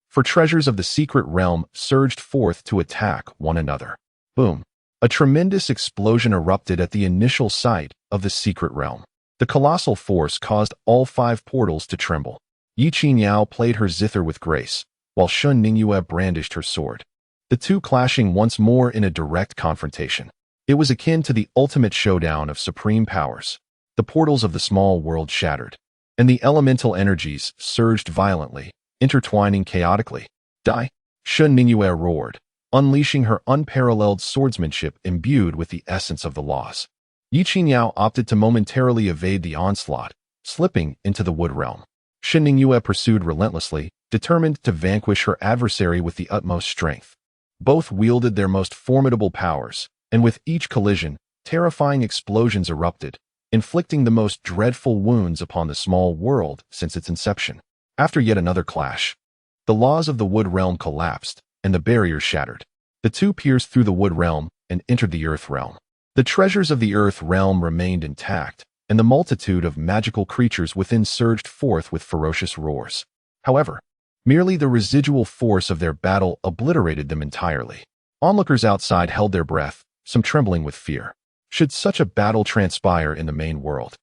For treasures of the secret realm surged forth to attack one another. Boom. A tremendous explosion erupted at the initial site of the secret realm. The colossal force caused all 5 portals to tremble. Ye Qinyao played her zither with grace, while Shen Ningyue brandished her sword. The two clashing once more in a direct confrontation. It was akin to the ultimate showdown of supreme powers. The portals of the small world shattered, and the elemental energies surged violently, intertwining chaotically. Die! Shen Ningyue roared, unleashing her unparalleled swordsmanship imbued with the essence of the laws. Ye Qinyao opted to momentarily evade the onslaught, slipping into the wood realm. Shen Ningyue pursued relentlessly, determined to vanquish her adversary with the utmost strength. Both wielded their most formidable powers, and with each collision, terrifying explosions erupted, inflicting the most dreadful wounds upon the small world since its inception. After yet another clash, the laws of the wood realm collapsed, and the barriers shattered. The two pierced through the wood realm and entered the earth realm. The treasures of the earth realm remained intact, and the multitude of magical creatures within surged forth with ferocious roars. However, merely the residual force of their battle obliterated them entirely. Onlookers outside held their breath, some trembling with fear. Should such a battle transpire in the main world,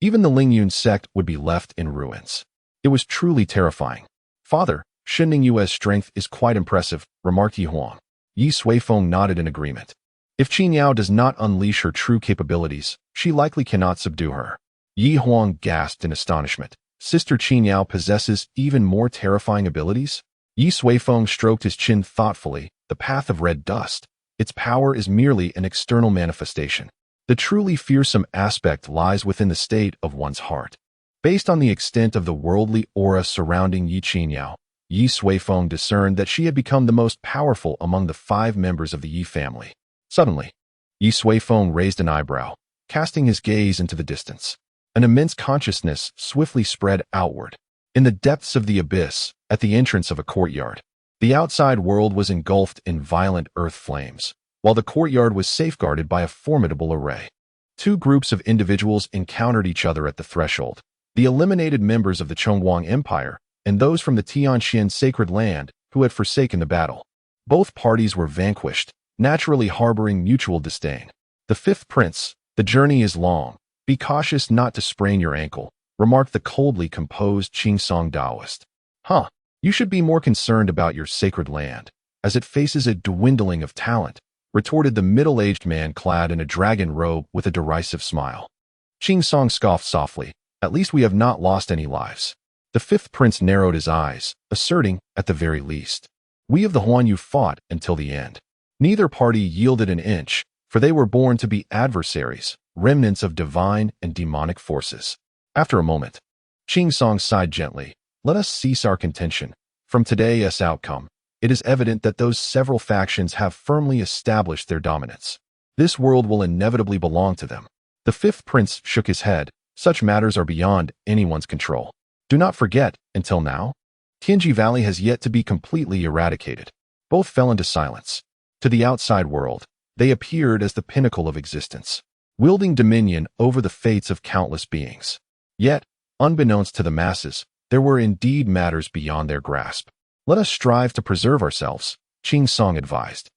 even the Lingyun sect would be left in ruins. It was truly terrifying. Father, Shen Ningyue's strength is quite impressive, remarked Ye Huang. Ye Suifeng nodded in agreement. If Qinyao does not unleash her true capabilities, she likely cannot subdue her. Ye Huang gasped in astonishment. Sister Qinyao possesses even more terrifying abilities? Ye Suifeng stroked his chin thoughtfully. The path of red dust. Its power is merely an external manifestation. The truly fearsome aspect lies within the state of one's heart. Based on the extent of the worldly aura surrounding Ye Qingyao, Ye Suifeng discerned that she had become the most powerful among the 5 members of the Yi family. Suddenly, Ye Suifeng raised an eyebrow, casting his gaze into the distance. An immense consciousness swiftly spread outward. In the depths of the abyss, at the entrance of a courtyard, the outside world was engulfed in violent earth flames, while the courtyard was safeguarded by a formidable array. 2 groups of individuals encountered each other at the threshold: the eliminated members of the Chongguang Empire and those from the Tianxian sacred land who had forsaken the battle. Both parties were vanquished, naturally harboring mutual disdain. The 5th prince, the journey is long. Be cautious not to sprain your ankle, remarked the coldly composed Qingsong Taoist. Huh, you should be more concerned about your sacred land, as it faces a dwindling of talent, retorted the middle-aged man clad in a dragon robe with a derisive smile. Qingsong scoffed softly. At least we have not lost any lives. The 5th prince narrowed his eyes, asserting, at the very least, we of the Huan Yu fought until the end. Neither party yielded an inch, for they were born to be adversaries, remnants of divine and demonic forces. After a moment, Qingsong sighed gently. Let us cease our contention. From today's outcome, it is evident that those several factions have firmly established their dominance. This world will inevitably belong to them. The 5th prince shook his head. Such matters are beyond anyone's control. Do not forget, until now, Tianji Valley has yet to be completely eradicated. Both fell into silence. To the outside world, they appeared as the pinnacle of existence, wielding dominion over the fates of countless beings. Yet, unbeknownst to the masses, there were indeed matters beyond their grasp. Let us strive to preserve ourselves, Qingsong advised.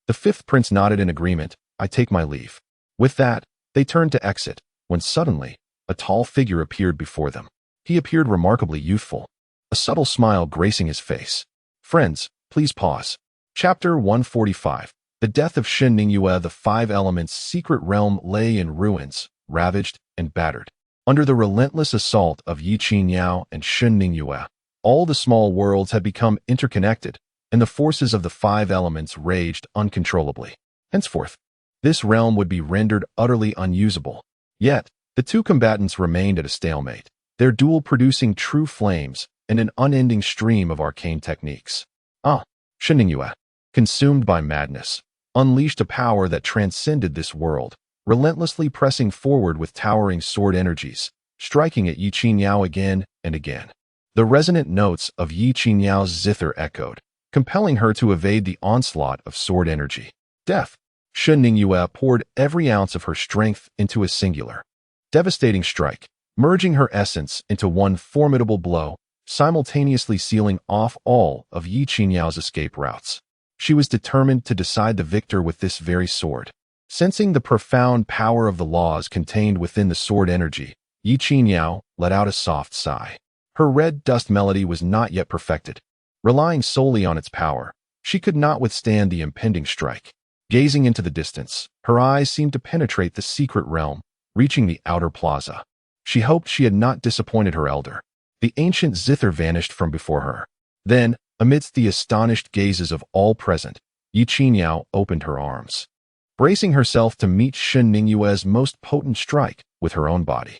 The 5th prince nodded in agreement. I take my leave. With that, they turned to exit, when suddenly, a tall figure appeared before them. He appeared remarkably youthful, a subtle smile gracing his face. Friends, please pause. Chapter 145. The death of Shen Ningyue. The 5 elements' secret realm lay in ruins, ravaged and battered. Under the relentless assault of Ye Qingyao and Shen Ningyue, all the small worlds had become interconnected, and the forces of the 5 elements raged uncontrollably. Henceforth, this realm would be rendered utterly unusable. Yet, the 2 combatants remained at a stalemate, their duel producing true flames and an unending stream of arcane techniques. Shen Ningyue, consumed by madness, unleashed a power that transcended this world, relentlessly pressing forward with towering sword energies, striking at Ye Qingyao again and again. The resonant notes of Ye Qingyao's zither echoed, compelling her to evade the onslaught of sword energy. Death. Shen Ningyue poured every ounce of her strength into a singular, devastating strike, merging her essence into one formidable blow, simultaneously sealing off all of Ye Qingyao's escape routes. She was determined to decide the victor with this very sword. Sensing the profound power of the laws contained within the sword energy, Ye Qingyao let out a soft sigh. Her red dust melody was not yet perfected. Relying solely on its power, she could not withstand the impending strike. Gazing into the distance, her eyes seemed to penetrate the secret realm, reaching the outer plaza. She hoped she had not disappointed her elder. The ancient zither vanished from before her. Then, amidst the astonished gazes of all present, Ye Qingyao opened her arms, bracing herself to meet Shen Ningyue's most potent strike with her own body.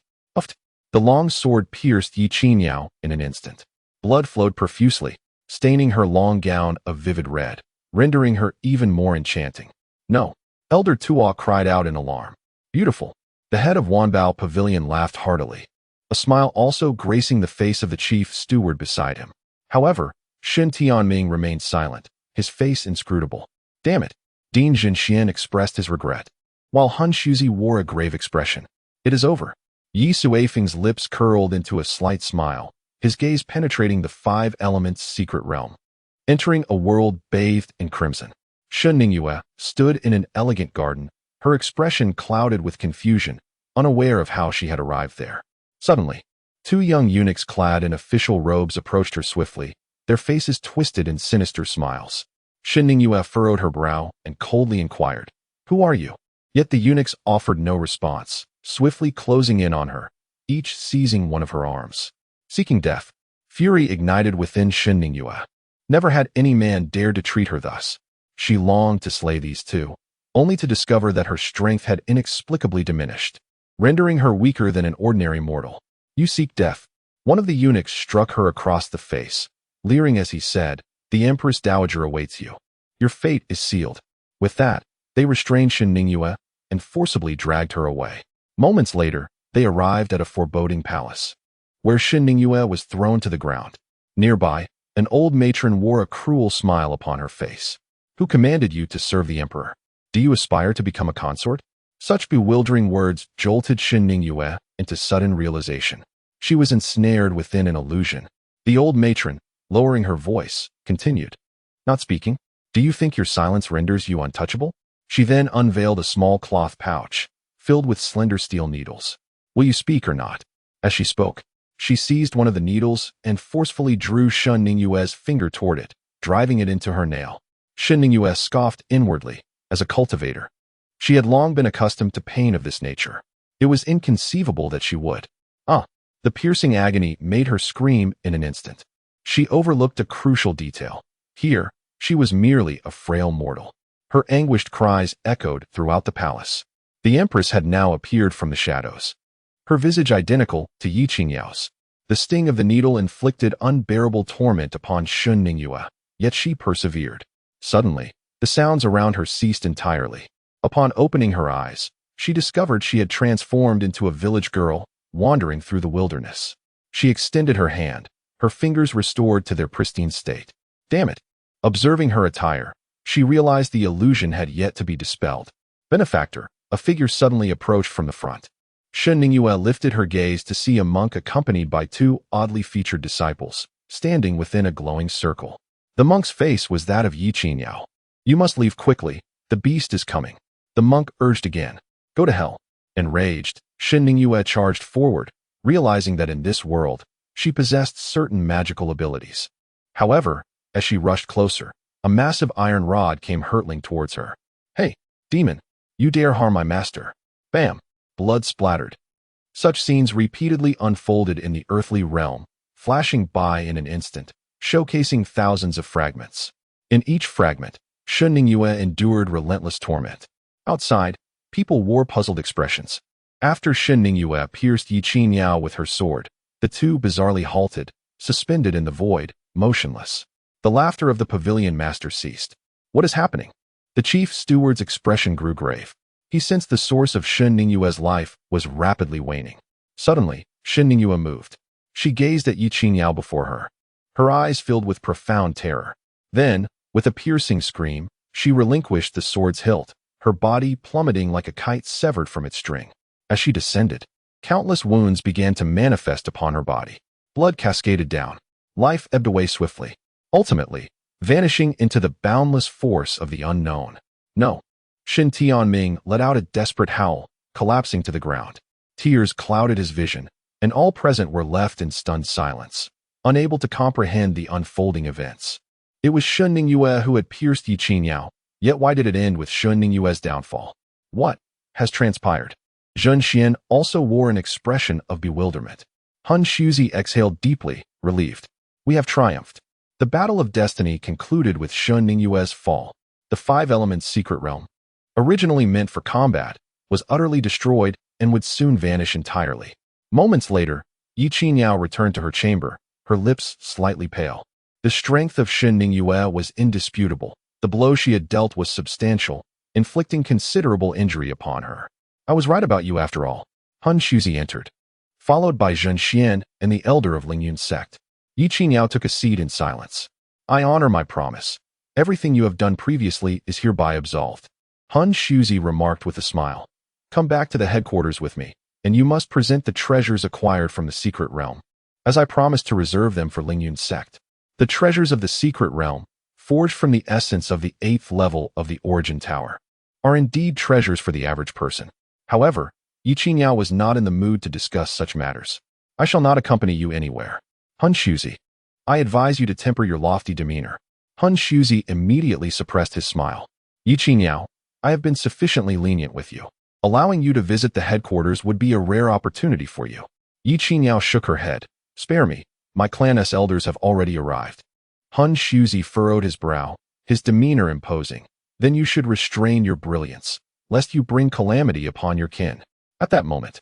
The long sword pierced Ye Qingyao in an instant. Blood flowed profusely, staining her long gown a vivid red, rendering her even more enchanting. No! Elder Tuo cried out in alarm. Beautiful! The head of Wanbao Pavilion laughed heartily, a smile also gracing the face of the chief steward beside him. However, Shen Tianming remained silent, his face inscrutable. Damn it! Dean Zhenxian expressed his regret, while Han Shuzi wore a grave expression. It is over. Ye Suifeng's lips curled into a slight smile, his gaze penetrating the 5 elements' secret realm. Entering a world bathed in crimson, Shen Ningyue stood in an elegant garden, her expression clouded with confusion, unaware of how she had arrived there. Suddenly, 2 young eunuchs clad in official robes approached her swiftly, their faces twisted in sinister smiles. Shen Ningyue furrowed her brow and coldly inquired, "Who are you?" Yet the eunuchs offered no response, swiftly closing in on her, each seizing one of her arms. Seeking death, fury ignited within Shen Ningyue. Never had any man dared to treat her thus. She longed to slay these 2, only to discover that her strength had inexplicably diminished, rendering her weaker than an ordinary mortal. You seek death. One of the eunuchs struck her across the face, leering as he said, "The Empress Dowager awaits you. Your fate is sealed." With that, they restrained Shen Ningyue and forcibly dragged her away. Moments later, they arrived at a foreboding palace, where Shen Ningyue was thrown to the ground. Nearby, an old matron wore a cruel smile upon her face. "Who commanded you to serve the emperor? Do you aspire to become a consort?" Such bewildering words jolted Shen Ningyue into sudden realization. She was ensnared within an illusion. The old matron, lowering her voice, continued, "Not speaking? Do you think your silence renders you untouchable?" She then unveiled a small cloth pouch, filled with slender steel needles. "Will you speak or not?" As she spoke, she seized one of the needles and forcefully drew Shen Ningyue's finger toward it, driving it into her nail. Shen Ningyue scoffed inwardly. As a cultivator, she had long been accustomed to pain of this nature. It was inconceivable that she would. The piercing agony made her scream in an instant. She overlooked a crucial detail. Here, she was merely a frail mortal. Her anguished cries echoed throughout the palace. The empress had now appeared from the shadows, her visage identical to Ye Suifeng's. The sting of the needle inflicted unbearable torment upon Shen Ningyue, yet she persevered. Suddenly, the sounds around her ceased entirely. Upon opening her eyes, she discovered she had transformed into a village girl, wandering through the wilderness. She extended her hand, her fingers restored to their pristine state. Damn it! Observing her attire, she realized the illusion had yet to be dispelled. "Benefactor," a figure suddenly approached from the front. Shen Ningyue lifted her gaze to see a monk accompanied by two oddly featured disciples, standing within a glowing circle. The monk's face was that of Ye Suifeng. "You must leave quickly, the beast is coming," the monk urged again. "Go to hell." Enraged, Shen Ningyue charged forward, realizing that in this world, she possessed certain magical abilities. However, as she rushed closer, a massive iron rod came hurtling towards her. "Hey, demon, you dare harm my master." Bam! Blood splattered. Such scenes repeatedly unfolded in the earthly realm, flashing by in an instant, showcasing thousands of fragments. In each fragment, Shen Ningyue endured relentless torment. Outside, people wore puzzled expressions. After Shen Ningyue pierced Ye Suifeng with her sword, the two bizarrely halted, suspended in the void, motionless. The laughter of the pavilion master ceased. "What is happening?" The chief steward's expression grew grave. He sensed the source of Shen Ningyue's life was rapidly waning. Suddenly, Shen Ningyue moved. She gazed at Ye Suifeng before her. Her eyes filled with profound terror. Then, with a piercing scream, she relinquished the sword's hilt, her body plummeting like a kite severed from its string. As she descended, countless wounds began to manifest upon her body. Blood cascaded down. Life ebbed away swiftly, ultimately vanishing into the boundless force of the unknown. "No!" Shen Tianming let out a desperate howl, collapsing to the ground. Tears clouded his vision, and all present were left in stunned silence, unable to comprehend the unfolding events. It was Shen Ningyue who had pierced Ye Suifeng, yet why did it end with Shen Ningyue's downfall? What has transpired? Zhen Xian also wore an expression of bewilderment. Han Shuzi exhaled deeply, relieved. "We have triumphed." The battle of destiny concluded with Shen Ningyue's fall. The five elements secret realm, originally meant for combat, was utterly destroyed and would soon vanish entirely. Moments later, Ye Suifeng returned to her chamber, her lips slightly pale. The strength of Shen Ningyue was indisputable. The blow she had dealt was substantial, inflicting considerable injury upon her. "I was right about you after all." Han Shuzi entered, followed by Zhen Xian and the elder of Lingyun's sect. Ye Suifeng took a seat in silence. "I honor my promise. Everything you have done previously is hereby absolved." Han Shuzi remarked with a smile. "Come back to the headquarters with me, and you must present the treasures acquired from the secret realm, as I promised to reserve them for Lingyun's sect." The treasures of the secret realm, forged from the essence of the 8th level of the Origin Tower, are indeed treasures for the average person. However, Ye Suifeng was not in the mood to discuss such matters. "I shall not accompany you anywhere. Han Shuzi, I advise you to temper your lofty demeanor." Han Shuzi immediately suppressed his smile. "Ye Suifeng, I have been sufficiently lenient with you. Allowing you to visit the headquarters would be a rare opportunity for you." Ye Suifeng shook her head. "Spare me. My clan's elders have already arrived." Han Shuzi furrowed his brow, his demeanor imposing. "Then you should restrain your brilliance, lest you bring calamity upon your kin." At that moment,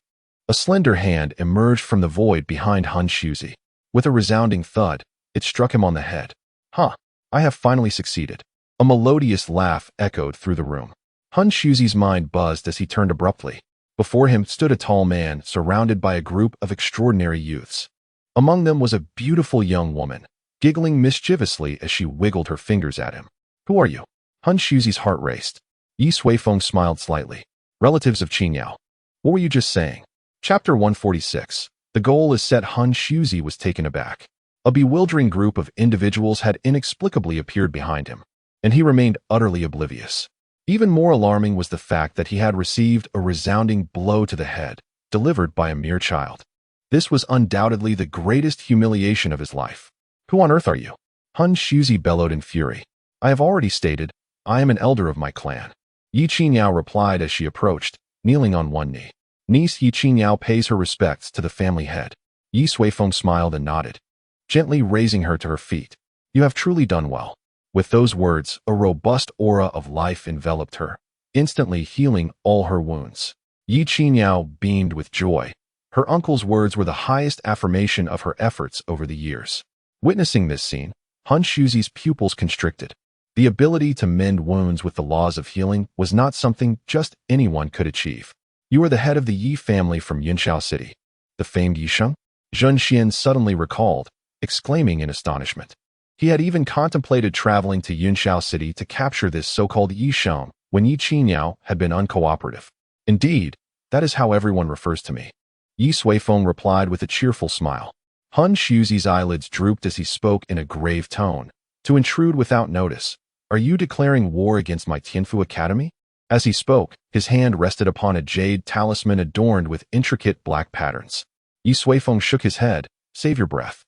A slender hand emerged from the void behind Han Shuzi. With a resounding thud, it struck him on the head. Huh, I have finally succeeded. A melodious laugh echoed through the room. Han Shuzi's mind buzzed as he turned abruptly. Before him stood a tall man surrounded by a group of extraordinary youths. Among them was a beautiful young woman, giggling mischievously as she wiggled her fingers at him. Who are you? Han Shuzi's heart raced. Ye Suifeng smiled slightly. Relatives of Qingyao. What were you just saying? Chapter 146. The goal is set. Han Shuzi was taken aback. A bewildering group of individuals had inexplicably appeared behind him, and he remained utterly oblivious. Even more alarming was the fact that he had received a resounding blow to the head, delivered by a mere child. This was undoubtedly the greatest humiliation of his life. Who on earth are you? Han Shuzi bellowed in fury. I have already stated, I am an elder of my clan. Ye Qingyao replied as she approached, kneeling on one knee. Niece Ye Qingyao pays her respects to the family head. Ye Suifeng smiled and nodded, gently raising her to her feet. You have truly done well. With those words, a robust aura of life enveloped her, instantly healing all her wounds. Ye Qingyao beamed with joy. Her uncle's words were the highest affirmation of her efforts over the years. Witnessing this scene, Han Shuzi's pupils constricted. The ability to mend wounds with the laws of healing was not something just anyone could achieve. You are the head of the Ye family from Yunxiao City. The famed Yisheng? Zhun Xian suddenly recalled, exclaiming in astonishment. He had even contemplated traveling to Yunxiao City to capture this so-called Yisheng when Ye Qingyao had been uncooperative. Indeed, that is how everyone refers to me. Ye Suifeng replied with a cheerful smile. Han Shuzi's eyelids drooped as he spoke in a grave tone. To intrude without notice, are you declaring war against my Tianfu Academy? As he spoke, his hand rested upon a jade talisman adorned with intricate black patterns. Ye Suifeng shook his head. Save your breath.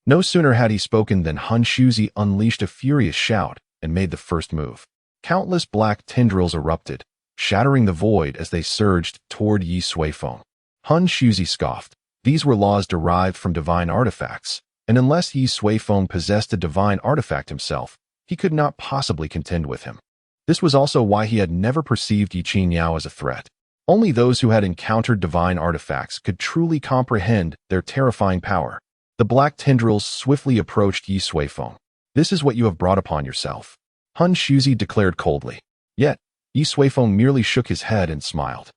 No sooner had he spoken than Han Shuzi unleashed a furious shout and made the first move. Countless black tendrils erupted, shattering the void as they surged toward Ye Suifeng. Han Shuzi scoffed. These were laws derived from divine artifacts, and unless Ye Suifeng possessed a divine artifact himself, he could not possibly contend with him. This was also why he had never perceived Ye Qingyao as a threat. Only those who had encountered divine artifacts could truly comprehend their terrifying power. The black tendrils swiftly approached Ye Suifeng. This is what you have brought upon yourself, Han Shuzi declared coldly. Yet, Ye Suifeng merely shook his head and smiled.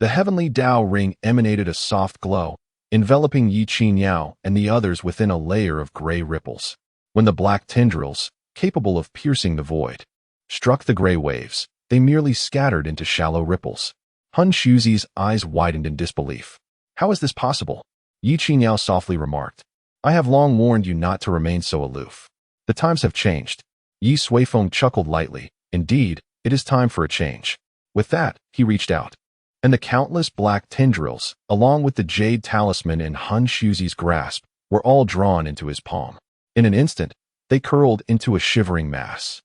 The heavenly Dao ring emanated a soft glow, enveloping Ye Qingyao and the others within a layer of gray ripples. When the black tendrils, capable of piercing the void, struck the gray waves, they merely scattered into shallow ripples. Han Shuzi's eyes widened in disbelief. How is this possible? Ye Qingyao softly remarked. I have long warned you not to remain so aloof. The times have changed. Ye Suifeng chuckled lightly. Indeed, it is time for a change. With that, he reached out, and the countless black tendrils, along with the jade talisman in Han Shuzi's grasp, were all drawn into his palm. In an instant, they curled into a shivering mass.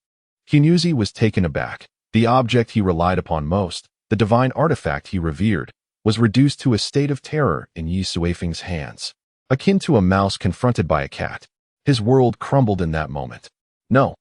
Shuzi was taken aback. The object he relied upon most, the divine artifact he revered, was reduced to a state of terror in Ye Suifeng's hands, akin to a mouse confronted by a cat. His world crumbled in that moment. No.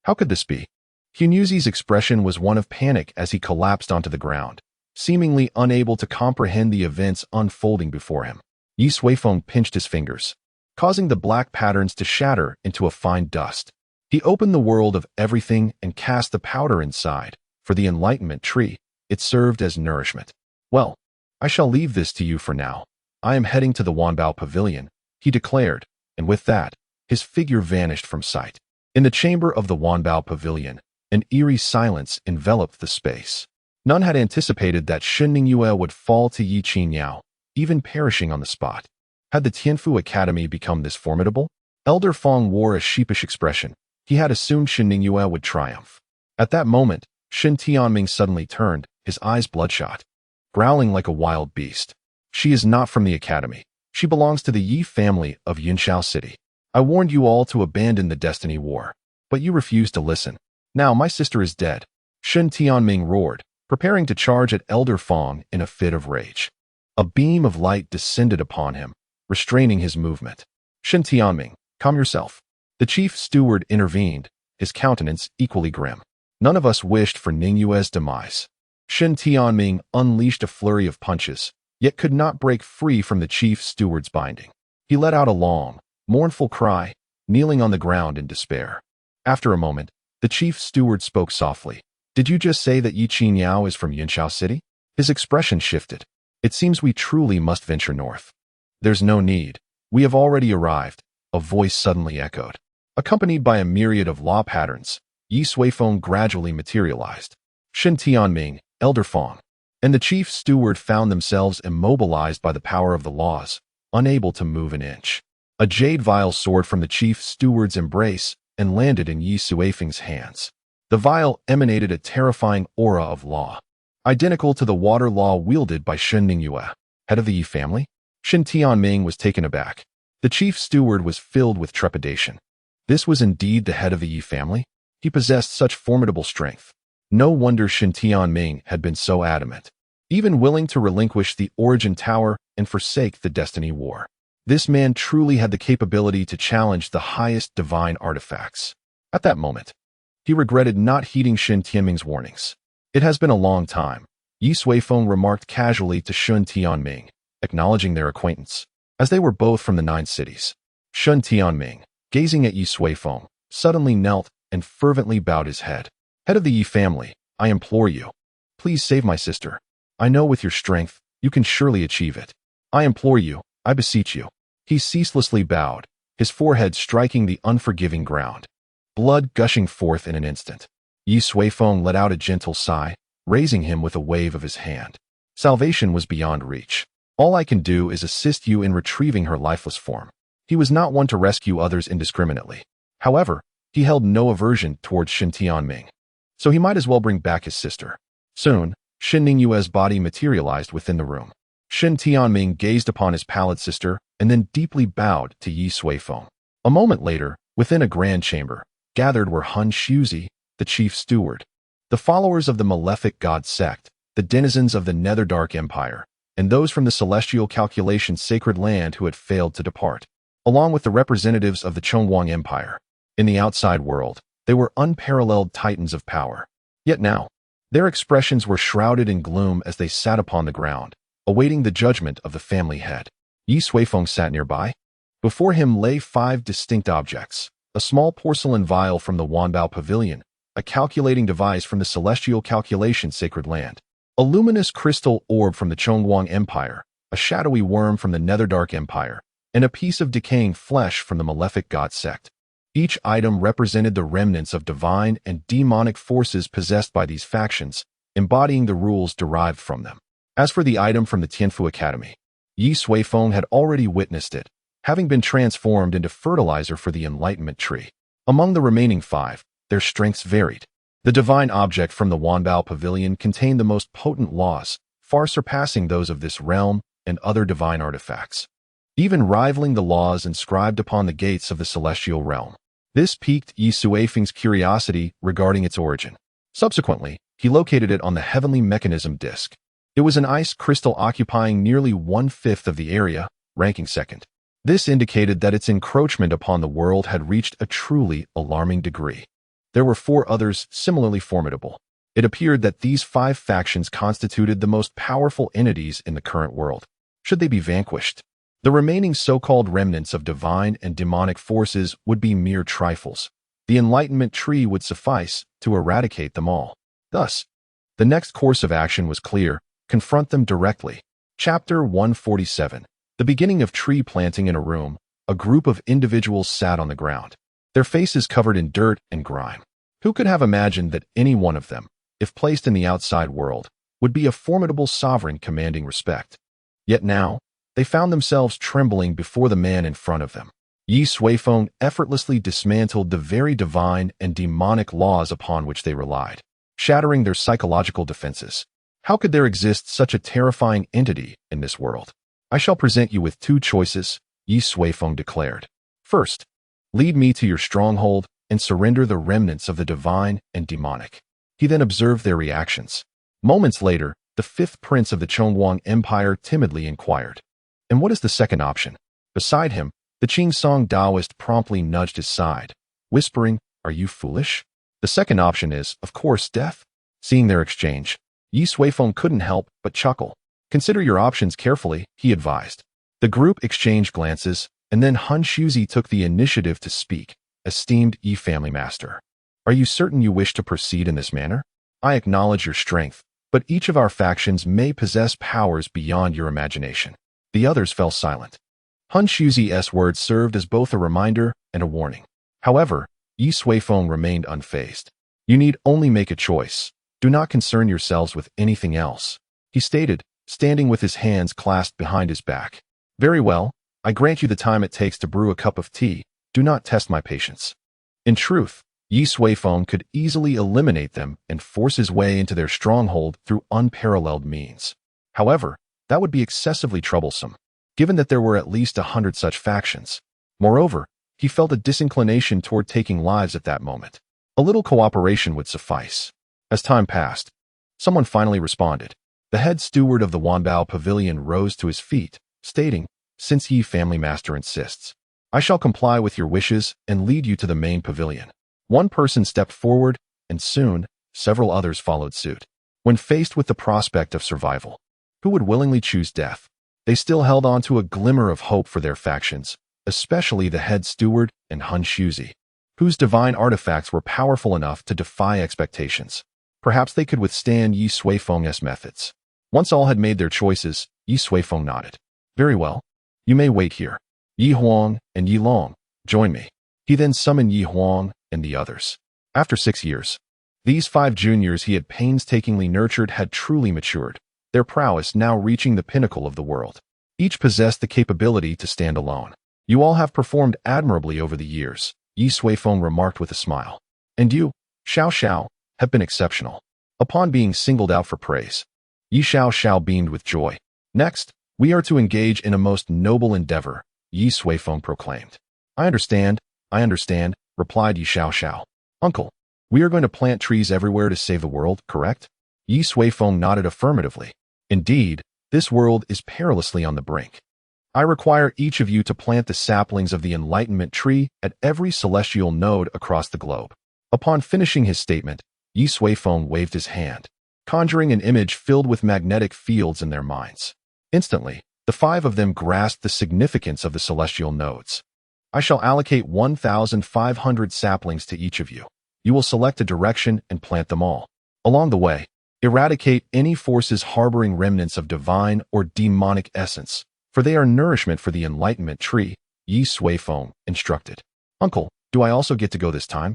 How could this be? Shuzi's expression was one of panic as he collapsed onto the ground, seemingly unable to comprehend the events unfolding before him. Ye Suifeng pinched his fingers, causing the black patterns to shatter into a fine dust. He opened the world of everything and cast the powder inside. For the enlightenment tree, it served as nourishment. Well, I shall leave this to you for now. I am heading to the Wanbao Pavilion, he declared, and with that, his figure vanished from sight. In the chamber of the Wanbao Pavilion, an eerie silence enveloped the space. None had anticipated that Shen Ningyue would fall to Ye Qingyao, even perishing on the spot. Had the Tianfu Academy become this formidable? Elder Fong wore a sheepish expression. He had assumed Shen Ningyue would triumph. At that moment, Shen Tianming suddenly turned, his eyes bloodshot, growling like a wild beast. She is not from the academy. She belongs to the Ye family of Yunxiao City. I warned you all to abandon the destiny war, but you refused to listen. Now my sister is dead. Shen Tianming roared, preparing to charge at Elder Fong in a fit of rage. A beam of light descended upon him, restraining his movement. Shen Tianming, calm yourself. The chief steward intervened, his countenance equally grim. None of us wished for Ningyue's demise. Shen Tianming unleashed a flurry of punches, yet could not break free from the chief steward's binding. He let out a long, mournful cry, kneeling on the ground in despair. After a moment, the chief steward spoke softly. "Did you just say that Ye Suifeng is from Yunxiao City?" His expression shifted. "It seems we truly must venture north." "There's no need. We have already arrived," a voice suddenly echoed. Accompanied by a myriad of law patterns, Ye Suifeng gradually materialized. Shen Tianming, Elder Fong, and the chief steward found themselves immobilized by the power of the laws, unable to move an inch. A jade vial soared from the chief steward's embrace and landed in Ye Suifeng's hands. The vial emanated a terrifying aura of law, identical to the water law wielded by Shen Ningyue, head of the Ye family. Shen Tianming was taken aback. The chief steward was filled with trepidation. This was indeed the head of the Ye family? He possessed such formidable strength. No wonder Shen Tianming had been so adamant, even willing to relinquish the Origin Tower and forsake the Destiny War. This man truly had the capability to challenge the highest divine artifacts. At that moment, he regretted not heeding Shen Tianming's warnings. "It has been a long time," Ye Suifeng remarked casually to Shen Tianming, acknowledging their acquaintance, as they were both from the 9 cities. Shen Tianming, gazing at Ye Suifeng, suddenly knelt and fervently bowed his head. "Head of the Ye family, I implore you, please save my sister. I know with your strength, you can surely achieve it. I implore you, I beseech you." He ceaselessly bowed, his forehead striking the unforgiving ground, blood gushing forth in an instant. Ye Suifeng let out a gentle sigh, raising him with a wave of his hand. Salvation was beyond reach. "All I can do is assist you in retrieving her lifeless form." He was not one to rescue others indiscriminately. However, he held no aversion towards Shen Tianming, so he might as well bring back his sister. Soon, Shen Ningyue's body materialized within the room. Shen Tianming gazed upon his pallid sister and then deeply bowed to Ye Suifeng. A moment later, within a grand chamber, gathered were Hun Shuzi, the chief steward, the followers of the malefic god sect, the denizens of the Netherdark Empire, and those from the celestial calculation sacred land who had failed to depart, along with the representatives of the Chongguang Empire. In the outside world, they were unparalleled titans of power. Yet now, their expressions were shrouded in gloom as they sat upon the ground, awaiting the judgment of the family head. Ye Suifeng sat nearby. Before him lay 5 distinct objects: a small porcelain vial from the Wanbao Pavilion, a calculating device from the celestial calculation sacred land, a luminous crystal orb from the Chongguang Empire, a shadowy worm from the Netherdark Empire, and a piece of decaying flesh from the malefic god sect. Each item represented the remnants of divine and demonic forces possessed by these factions, embodying the rules derived from them. As for the item from the Tianfu Academy, Ye Suifeng had already witnessed it, having been transformed into fertilizer for the Enlightenment Tree. Among the remaining 5, their strengths varied. The divine object from the Wanbao Pavilion contained the most potent laws, far surpassing those of this realm and other divine artifacts, even rivaling the laws inscribed upon the gates of the celestial realm. This piqued Ye Suifeng's curiosity regarding its origin. Subsequently, he located it on the heavenly mechanism disk. It was an ice crystal occupying nearly 1/5 of the area, ranking second. This indicated that its encroachment upon the world had reached a truly alarming degree. There were 4 others similarly formidable. It appeared that these 5 factions constituted the most powerful entities in the current world. Should they be vanquished, the remaining so-called remnants of divine and demonic forces would be mere trifles. The Enlightenment Tree would suffice to eradicate them all. Thus, the next course of action was clear: confront them directly. Chapter 147. The beginning of tree planting. In a room, a group of individuals sat on the ground, their faces covered in dirt and grime. Who could have imagined that any one of them, if placed in the outside world, would be a formidable sovereign commanding respect? Yet now, they found themselves trembling before the man in front of them. Ye Suifeng effortlessly dismantled the very divine and demonic laws upon which they relied, shattering their psychological defenses. How could there exist such a terrifying entity in this world? "I shall present you with 2 choices," Ye Suifeng declared. "First, lead me to your stronghold and surrender the remnants of the divine and demonic." He then observed their reactions. Moments later, the 5th prince of the Chongguang Empire timidly inquired, "And what is the second option?" Beside him, the Qingsong Taoist promptly nudged his side, whispering, "Are you foolish? The second option is, of course, death." Seeing their exchange, Ye Suifeng couldn't help but chuckle. Consider your options carefully, he advised. The group exchanged glances, and then Han Shuzi took the initiative to speak. Esteemed Ye family master, are you certain you wish to proceed in this manner? I acknowledge your strength, but each of our factions may possess powers beyond your imagination. The others fell silent. Han Shuzi's words served as both a reminder and a warning. However, Ye Suifeng remained unfazed. You need only make a choice. Do not concern yourselves with anything else, he stated, standing with his hands clasped behind his back. Very well, I grant you the time it takes to brew a cup of tea. Do not test my patience. In truth, Ye Suifeng could easily eliminate them and force his way into their stronghold through unparalleled means. However, that would be excessively troublesome, given that there were at least 100 such factions. Moreover, he felt a disinclination toward taking lives at that moment. A little cooperation would suffice. As time passed, someone finally responded. The head steward of the Wanbao Pavilion rose to his feet, stating, since Ye family master insists, I shall comply with your wishes and lead you to the main pavilion. One person stepped forward, and soon, several others followed suit. When faced with the prospect of survival, who would willingly choose death? They still held on to a glimmer of hope for their factions, especially the head steward and Han Shuzi, whose divine artifacts were powerful enough to defy expectations. Perhaps they could withstand Ye Suifeng's methods. Once all had made their choices, Ye Suifeng nodded. Very well. You may wait here. Yi Huang and Yi Long, join me. He then summoned Yi Huang and the others. After 6 years, these 5 juniors he had painstakingly nurtured had truly matured, their prowess now reaching the pinnacle of the world. Each possessed the capability to stand alone. You all have performed admirably over the years, Ye Suifeng remarked with a smile. And you, Xiao Xiao, have been exceptional. Upon being singled out for praise, Yi Xiao Xiao beamed with joy. Next, we are to engage in a most noble endeavor, Ye Suifeng proclaimed. I understand, replied Yi Xiao Xiao. Uncle, we are going to plant trees everywhere to save the world, correct? Ye Suifeng nodded affirmatively. Indeed, this world is perilously on the brink. I require each of you to plant the saplings of the enlightenment tree at every celestial node across the globe. Upon finishing his statement, Ye Suifeng waved his hand, conjuring an image filled with magnetic fields in their minds. Instantly, the 5 of them grasped the significance of the celestial nodes. I shall allocate 1,500 saplings to each of you. You will select a direction and plant them all. Along the way, eradicate any forces harboring remnants of divine or demonic essence, for they are nourishment for the enlightenment tree, Ye Suifeng instructed. Uncle, do I also get to go this time?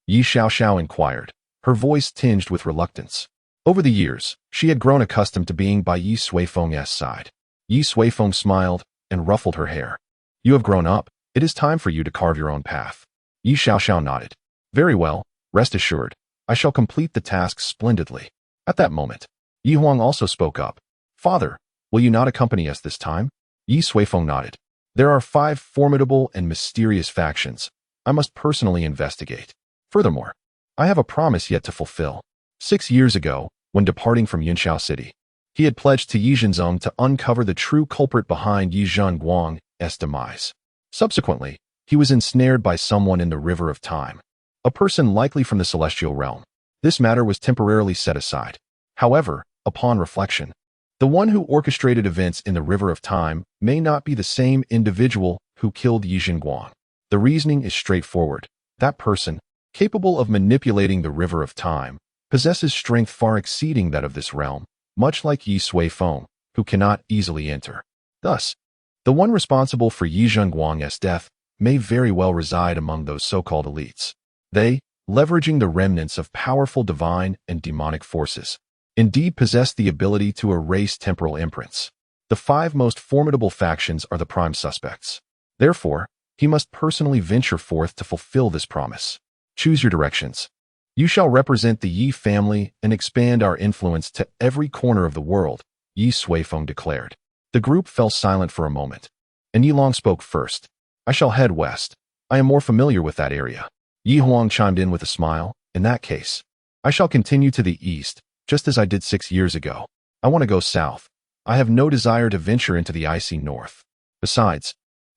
Yi Xiao Xiao inquired, her voice tinged with reluctance. Over the years, she had grown accustomed to being by Ye Suifeng's side. Ye Suifeng smiled and ruffled her hair. You have grown up. It is time for you to carve your own path. Yi Xiao Xiao nodded. Very well, rest assured. I shall complete the task splendidly. At that moment, Yi Huang also spoke up. Father, will you not accompany us this time? Ye Suifeng nodded. There are 5 formidable and mysterious factions. I must personally investigate. Furthermore, I have a promise yet to fulfill. 6 years ago, when departing from Yunxiao City, he had pledged to Yi Zhenzong to uncover the true culprit behind Yi Zhenguang's demise. Subsequently, he was ensnared by someone in the river of time, a person likely from the celestial realm. This matter was temporarily set aside. However, upon reflection, the one who orchestrated events in the river of time may not be the same individual who killed Yi Zhenguang. The reasoning is straightforward. That person, capable of manipulating the river of time, possesses strength far exceeding that of this realm, much like Ye Suifeng, who cannot easily enter. Thus, the one responsible for Yi Zhenguang's death may very well reside among those so-called elites. They, leveraging the remnants of powerful divine and demonic forces, indeed possess the ability to erase temporal imprints. The 5 most formidable factions are the prime suspects. Therefore, he must personally venture forth to fulfill this promise. Choose your directions. You shall represent the Yi family and expand our influence to every corner of the world, Ye Suifeng declared. The group fell silent for a moment, and Yi Long spoke first. I shall head west. I am more familiar with that area. Yi Huang chimed in with a smile. In that case, I shall continue to the east, just as I did 6 years ago. I want to go south. I have no desire to venture into the icy north. Besides,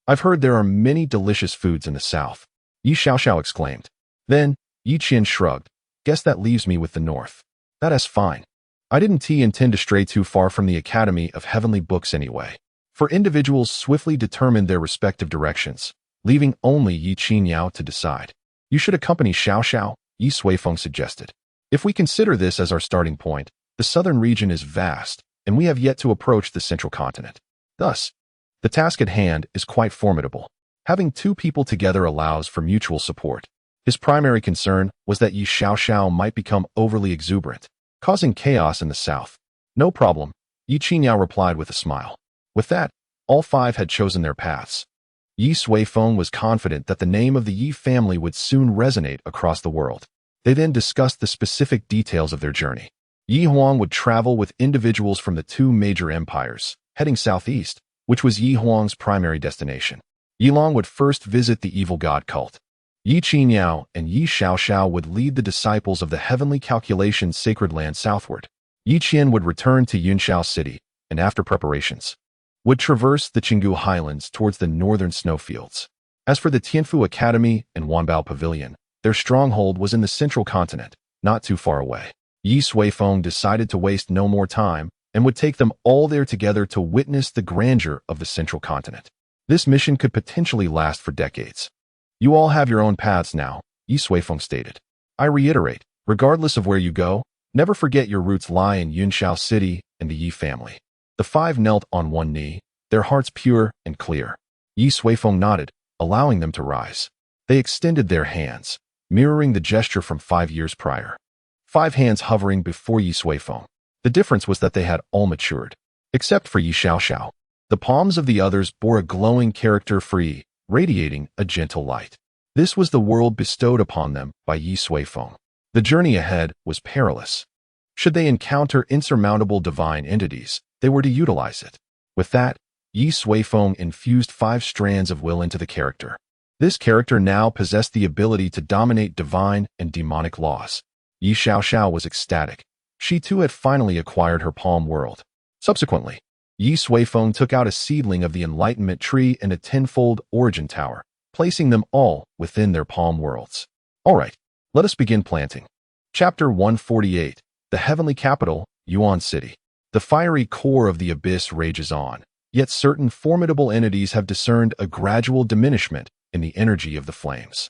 I've heard there are many delicious foods in the south, Yi Xiao Xiao exclaimed. Then, Yi Qian shrugged. Guess that leaves me with the north. That is fine. I didn't intend to stray too far from the Academy of Heavenly Books anyway. For individuals swiftly determined their respective directions, leaving only Ye Suifeng to decide. You should accompany Xiao, Ye Suifeng suggested. If we consider this as our starting point, the southern region is vast, and we have yet to approach the central continent. Thus, the task at hand is quite formidable. Having two people together allows for mutual support. His primary concern was that Ye Xiao might become overly exuberant, causing chaos in the south. No problem, Ye Suifeng replied with a smile. With that, all five had chosen their paths. Ye Suifeng was confident that the name of the Ye family would soon resonate across the world. They then discussed the specific details of their journey. Ye Huang would travel with individuals from the two major empires, heading southeast, which was Ye Huang's primary destination. Ye Long would first visit the evil god cult. Ye Suifeng and Ye Xiao would lead the disciples of the heavenly calculation sacred land southward. Ye Qian would return to Yunxiao city, and after preparations, would traverse the Qinggu highlands towards the northern snowfields. As for the Tianfu Academy and Wanbao Pavilion, their stronghold was in the central continent, not too far away. Ye Suifeng decided to waste no more time and would take them all there together to witness the grandeur of the central continent. This mission could potentially last for decades. You all have your own paths now, Ye Suifeng stated. I reiterate, regardless of where you go, never forget your roots lie in Yunxiao city and the Ye family. The five knelt on one knee, their hearts pure and clear. Ye Suifeng nodded, allowing them to rise. They extended their hands, mirroring the gesture from 5 years prior. 5 hands hovering before Ye Suifeng. The difference was that they had all matured. Except for Ye Xiao. The palms of the others bore a glowing character free, radiating a gentle light. This was the world bestowed upon them by Ye Suifeng. The journey ahead was perilous. Should they encounter insurmountable divine entities, they were to utilize it. With that, Ye Suifeng infused 5 strands of will into the character. This character now possessed the ability to dominate divine and demonic laws. Ye Xiao was ecstatic. She too had finally acquired her palm world. Subsequently, Ye Suifeng took out a seedling of the enlightenment tree and a 10-fold origin tower, placing them all within their palm worlds. All right, let us begin planting. Chapter 148, the heavenly capital, Yuan City. The fiery core of the abyss rages on, yet certain formidable entities have discerned a gradual diminishment in the energy of the flames.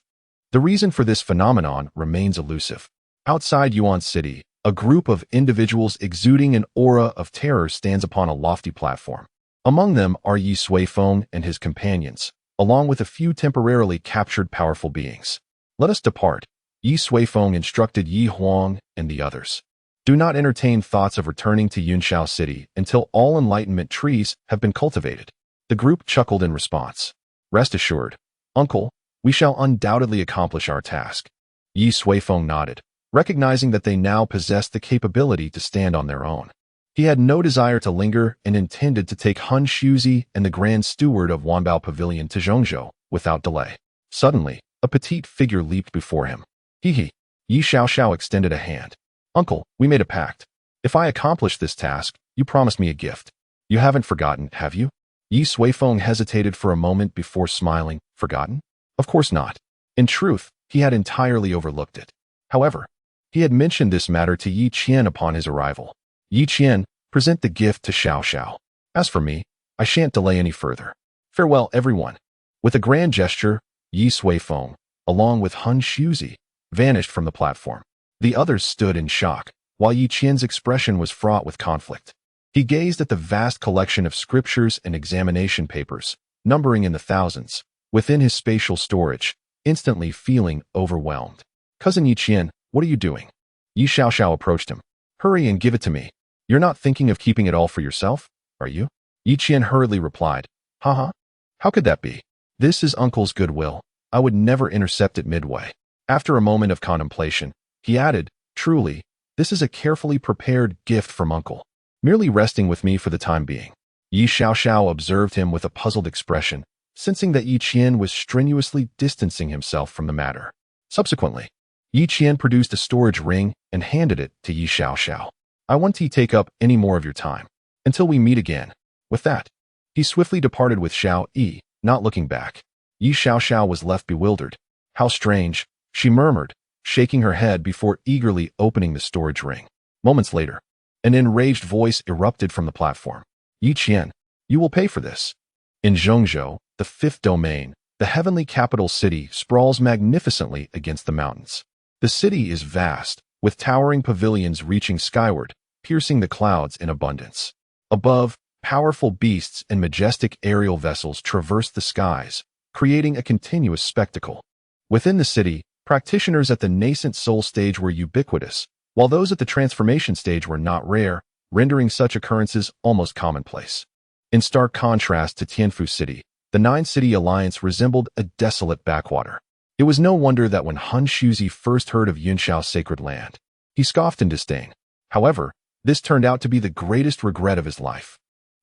The reason for this phenomenon remains elusive. Outside Yuan City, a group of individuals exuding an aura of terror stands upon a lofty platform. Among them are Ye Suifeng and his companions, along with a few temporarily captured powerful beings. Let us depart, Ye Suifeng instructed Ye Huang and the others. Do not entertain thoughts of returning to Yunxiao City until all enlightenment trees have been cultivated. The group chuckled in response. Rest assured, Uncle, we shall undoubtedly accomplish our task. Ye Suifeng nodded, recognizing that they now possessed the capability to stand on their own. He had no desire to linger and intended to take Han Shuzi and the Grand Steward of Wanbao Pavilion to Zhongzhou without delay. Suddenly, a petite figure leaped before him. He. Ye Xiao extended a hand. Uncle, we made a pact. If I accomplish this task, you promised me a gift. You haven't forgotten, have you? Ye Suifeng hesitated for a moment before smiling. Forgotten? Of course not. In truth, he had entirely overlooked it. However, he had mentioned this matter to Ye Qian upon his arrival. Ye Qian, present the gift to Xiao. As for me, I shan't delay any further. Farewell, everyone. With a grand gesture, Ye Suifeng, along with Han Shuzi, vanished from the platform. The others stood in shock, while Ye Qian's expression was fraught with conflict. He gazed at the vast collection of scriptures and examination papers, numbering in the thousands, within his spatial storage, instantly feeling overwhelmed. Cousin Ye Qian, what are you doing? Ye Xiao approached him. Hurry and give it to me. You're not thinking of keeping it all for yourself, are you? Ye Qian hurriedly replied. Haha. How could that be? This is Uncle's goodwill. I would never intercept it midway. After a moment of contemplation, he added, truly, this is a carefully prepared gift from Uncle, merely resting with me for the time being. Ye Xiao observed him with a puzzled expression, sensing that Ye Qian was strenuously distancing himself from the matter. Subsequently, Ye Qian produced a storage ring and handed it to Ye Xiao. I won't take up any more of your time. Until we meet again. With that, he swiftly departed with Xiao Yi, not looking back. Ye Xiao was left bewildered. How strange, she murmured, shaking her head before eagerly opening the storage ring. Moments later, An enraged voice erupted from the platform. Yi Qian, you will pay for this. In Zhongzhou, the fifth domain, the heavenly capital city sprawls magnificently against the mountains. The city is vast, with towering pavilions reaching skyward, piercing the clouds in abundance. Above, powerful beasts and majestic aerial vessels traverse the skies, creating a continuous spectacle. Within the city, practitioners at the nascent soul stage were ubiquitous, while those at the transformation stage were not rare, rendering such occurrences almost commonplace. In stark contrast to Tianfu City, the Nine-City Alliance resembled a desolate backwater. It was no wonder that when Han Shuzi first heard of Yunxiao's sacred land, he scoffed in disdain. However, this turned out to be the greatest regret of his life.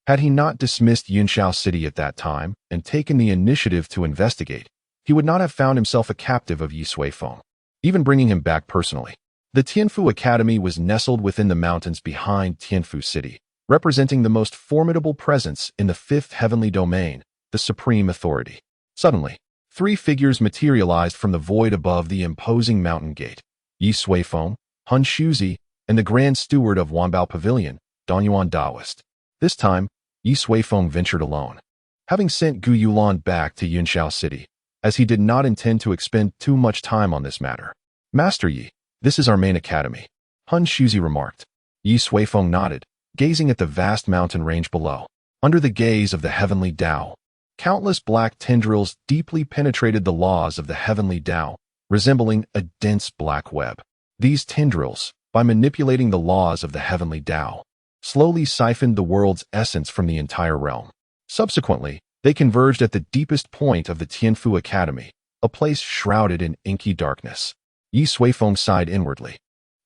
Had he not dismissed Yunxiao City at that time and taken the initiative to investigate, he would not have found himself a captive of Ye Suifeng, even bringing him back personally. The Tianfu Academy was nestled within the mountains behind Tianfu City, representing the most formidable presence in the fifth heavenly domain, the supreme authority. Suddenly, three figures materialized from the void above the imposing mountain gate: Ye Suifeng, Han Shuzi, and the Grand Steward of Wanbao Pavilion, Danyuan Daoist. This time, Ye Suifeng ventured alone, having sent Gu Yulan back to Yunxiao City, as he did not intend to expend too much time on this matter. Master Yi, this is our main academy, Han Shuzi remarked. Ye Suifeng nodded, gazing at the vast mountain range below. Under the gaze of the heavenly Dao, countless black tendrils deeply penetrated the laws of the heavenly Dao, resembling a dense black web. These tendrils, by manipulating the laws of the heavenly Dao, slowly siphoned the world's essence from the entire realm. Subsequently, they converged at the deepest point of the Tianfu Academy, a place shrouded in inky darkness. Ye Suifeng sighed inwardly.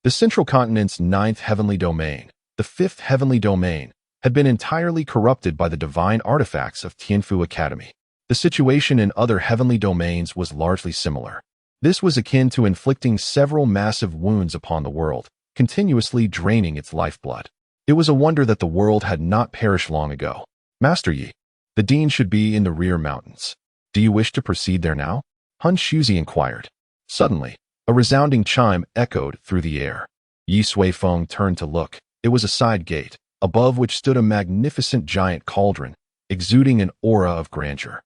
The central continent's ninth heavenly domain, the fifth heavenly domain, had been entirely corrupted by the divine artifacts of Tianfu Academy. The situation in other heavenly domains was largely similar. This was akin to inflicting several massive wounds upon the world, continuously draining its lifeblood. It was a wonder that the world had not perished long ago. Master Yi, the dean should be in the rear mountains. Do you wish to proceed there now? Han Shuzi inquired. Suddenly, a resounding chime echoed through the air. Ye Suifeng turned to look. It was a side gate, above which stood a magnificent giant cauldron, exuding an aura of grandeur,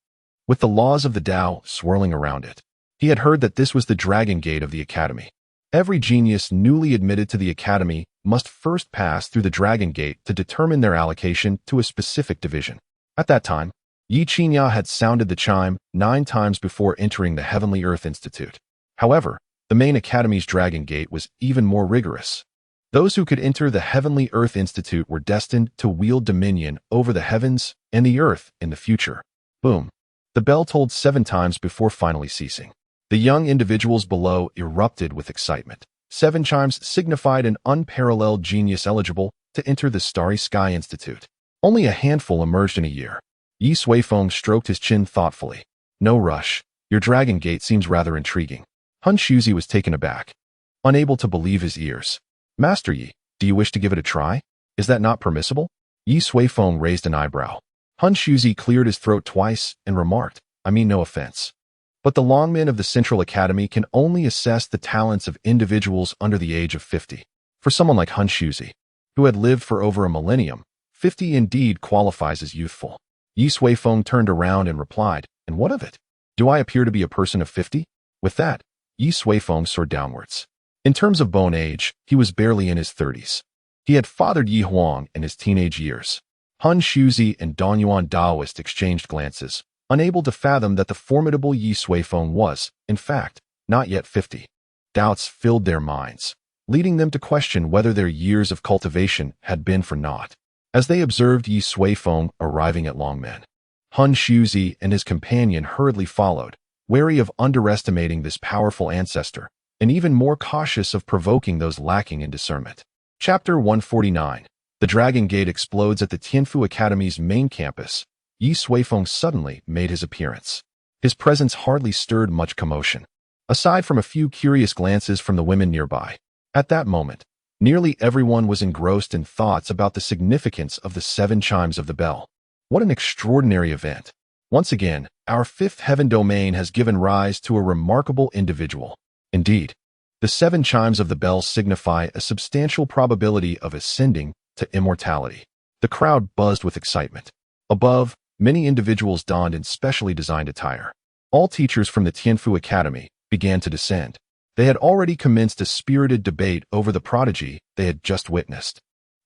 with the laws of the Tao swirling around it. He had heard that this was the dragon gate of the academy. Every genius newly admitted to the academy must first pass through the dragon gate to determine their allocation to a specific division. At that time, Yi Qinya had sounded the chime 9 times before entering the Heavenly Earth Institute. However, the main academy's dragon gate was even more rigorous. Those who could enter the Heavenly Earth Institute were destined to wield dominion over the heavens and the earth in the future. Boom. The bell tolled 7 times before finally ceasing. The young individuals below erupted with excitement. 7 chimes signified an unparalleled genius eligible to enter the Starry Sky Institute. Only a handful emerged in a year. Ye Suifeng stroked his chin thoughtfully. No rush. Your dragon gate seems rather intriguing. Han Shuzi was taken aback, unable to believe his ears. Master Yi, do you wish to give it a try? Is that not permissible? Ye Suifeng raised an eyebrow. Han Shuzi cleared his throat twice and remarked, I mean no offense, but the longmen of the Central Academy can only assess the talents of individuals under the age of 50. For someone like Han Shuzi, who had lived for over a millennium, 50 indeed qualifies as youthful. Ye Suifeng turned around and replied, and what of it? Do I appear to be a person of 50? With that, Ye Suifeng soared downwards. In terms of bone age, he was barely in his 30s. He had fathered Yi Huang in his teenage years. Han Shuzi and Danyuan Daoist exchanged glances, unable to fathom that the formidable Ye Suifeng was, in fact, not yet 50. Doubts filled their minds, leading them to question whether their years of cultivation had been for naught. As they observed Ye Suifeng arriving at Longmen, Han Shuzi and his companion hurriedly followed, wary of underestimating this powerful ancestor, and even more cautious of provoking those lacking in discernment. Chapter 149. The Dragon Gate explodes at the Tianfu Academy's main campus. Ye Suifeng suddenly made his appearance. His presence hardly stirred much commotion, aside from a few curious glances from the women nearby. At that moment, nearly everyone was engrossed in thoughts about the significance of the 7 chimes of the bell. What an extraordinary event! Once again, our 5th heaven domain has given rise to a remarkable individual. Indeed, the 7 chimes of the bell signify a substantial probability of ascending to immortality. The crowd buzzed with excitement. Above, many individuals donned in specially designed attire. All teachers from the Tianfu Academy began to descend. They had already commenced a spirited debate over the prodigy they had just witnessed.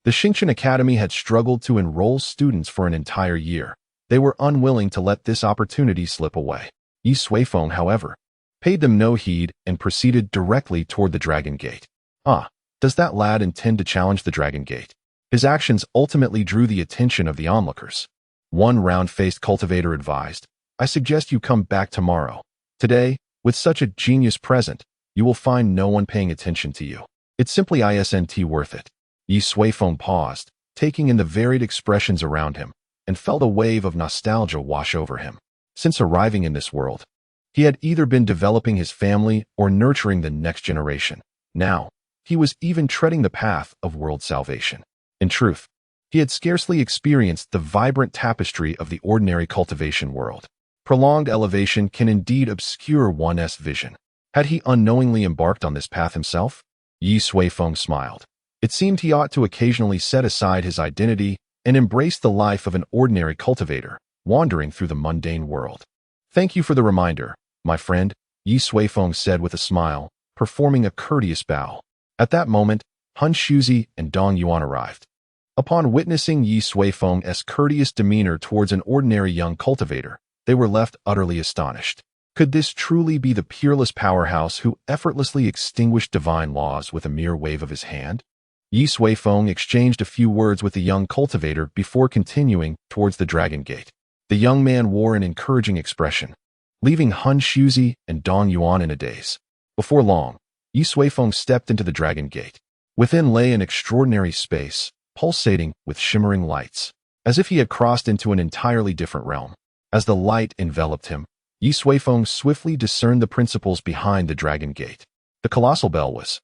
The Xingqian Academy had struggled to enroll students for an entire year. They were unwilling to let this opportunity slip away. Ye Suifeng, however, paid them no heed and proceeded directly toward the Dragon Gate. Ah, does that lad intend to challenge the Dragon Gate? His actions ultimately drew the attention of the onlookers. One round-faced cultivator advised, I suggest you come back tomorrow. Today, with such a genius present, you will find no one paying attention to you. It's simply isn't worth it. Ye Suifeng paused, taking in the varied expressions around him, and felt a wave of nostalgia wash over him. Since arriving in this world, he had either been developing his family or nurturing the next generation. Now, he was even treading the path of world salvation. In truth, he had scarcely experienced the vibrant tapestry of the ordinary cultivation world. Prolonged elevation can indeed obscure one's vision. Had he unknowingly embarked on this path himself? Ye Suifeng smiled. It seemed he ought to occasionally set aside his identity and embrace the life of an ordinary cultivator, wandering through the mundane world. Thank you for the reminder, my friend, Ye Suifeng said with a smile, performing a courteous bow. At that moment, Han Shuzi and Dong Yuan arrived. Upon witnessing Ye Suifeng's courteous demeanor towards an ordinary young cultivator, they were left utterly astonished. Could this truly be the peerless powerhouse who effortlessly extinguished divine laws with a mere wave of his hand? Ye Suifeng exchanged a few words with the young cultivator before continuing towards the Dragon Gate. The young man wore an encouraging expression, leaving Han Shuzi and Dong Yuan in a daze. Before long, Ye Suifeng stepped into the Dragon Gate. Within lay an extraordinary space, pulsating with shimmering lights, as if he had crossed into an entirely different realm. As the light enveloped him, Ye Suifeng swiftly discerned the principles behind the Dragon Gate. The colossal bell was,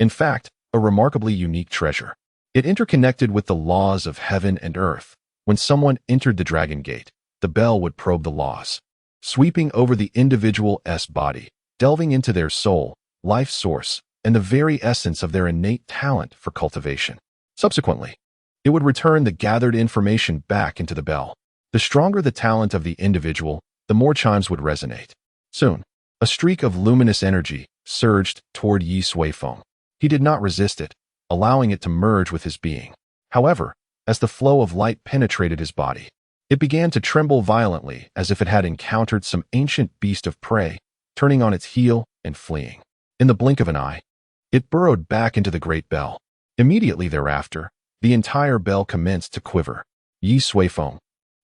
in fact, a remarkably unique treasure. It interconnected with the laws of heaven and earth. When someone entered the Dragon Gate, the bell would probe the laws, sweeping over the individual's body, delving into their soul, life source, and the very essence of their innate talent for cultivation. Subsequently, it would return the gathered information back into the bell. The stronger the talent of the individual, the more chimes would resonate. Soon, a streak of luminous energy surged toward Ye Suifeng. He did not resist it, allowing it to merge with his being. However, as the flow of light penetrated his body, it began to tremble violently as if it had encountered some ancient beast of prey, turning on its heel and fleeing. In the blink of an eye, it burrowed back into the great bell. Immediately thereafter, the entire bell commenced to quiver. Ye Suifeng.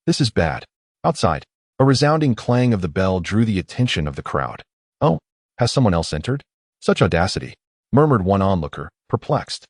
This is bad. Outside, a resounding clang of the bell drew the attention of the crowd. Oh, has someone else entered? Such audacity, murmured one onlooker, perplexed.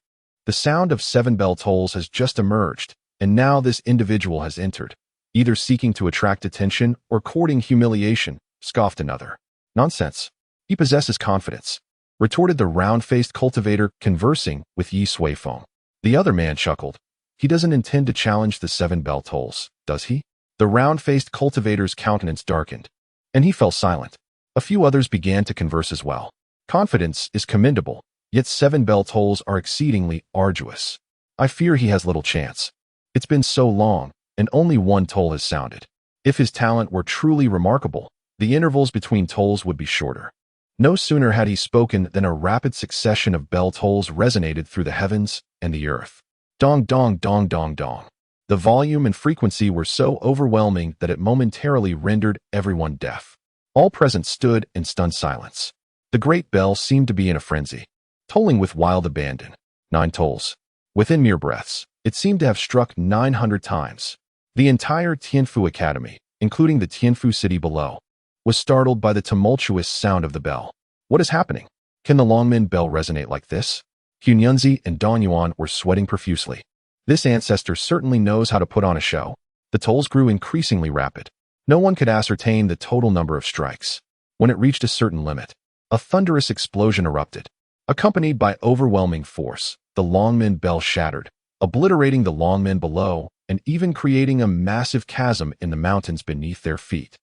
The sound of 7 bell tolls has just emerged, and now this individual has entered, either seeking to attract attention or courting humiliation, scoffed another. Nonsense. He possesses confidence, retorted the round-faced cultivator conversing with Ye Suifeng. The other man chuckled. He doesn't intend to challenge the 7 bell tolls, does he? The round-faced cultivator's countenance darkened, and he fell silent. A few others began to converse as well. Confidence is commendable, yet 7 bell tolls are exceedingly arduous. I fear he has little chance. It's been so long, and only 1 toll has sounded. If his talent were truly remarkable, the intervals between tolls would be shorter. No sooner had he spoken than a rapid succession of bell tolls resonated through the heavens and the earth. Dong, dong, dong, dong, dong. The volume and frequency were so overwhelming that it momentarily rendered everyone deaf. All present stood in stunned silence. The great bell seemed to be in a frenzy, tolling with wild abandon. 9 tolls. Within mere breaths, it seemed to have struck 900 times. The entire Tianfu Academy, including the Tianfu city below, was startled by the tumultuous sound of the bell. What is happening? Can the Longmen bell resonate like this? Hunyunzi and Dong Yuan were sweating profusely. This ancestor certainly knows how to put on a show. The tolls grew increasingly rapid. No one could ascertain the total number of strikes. When it reached a certain limit, a thunderous explosion erupted. Accompanied by overwhelming force, the Longmen bell shattered, obliterating the Longmen below and even creating a massive chasm in the mountains beneath their feet.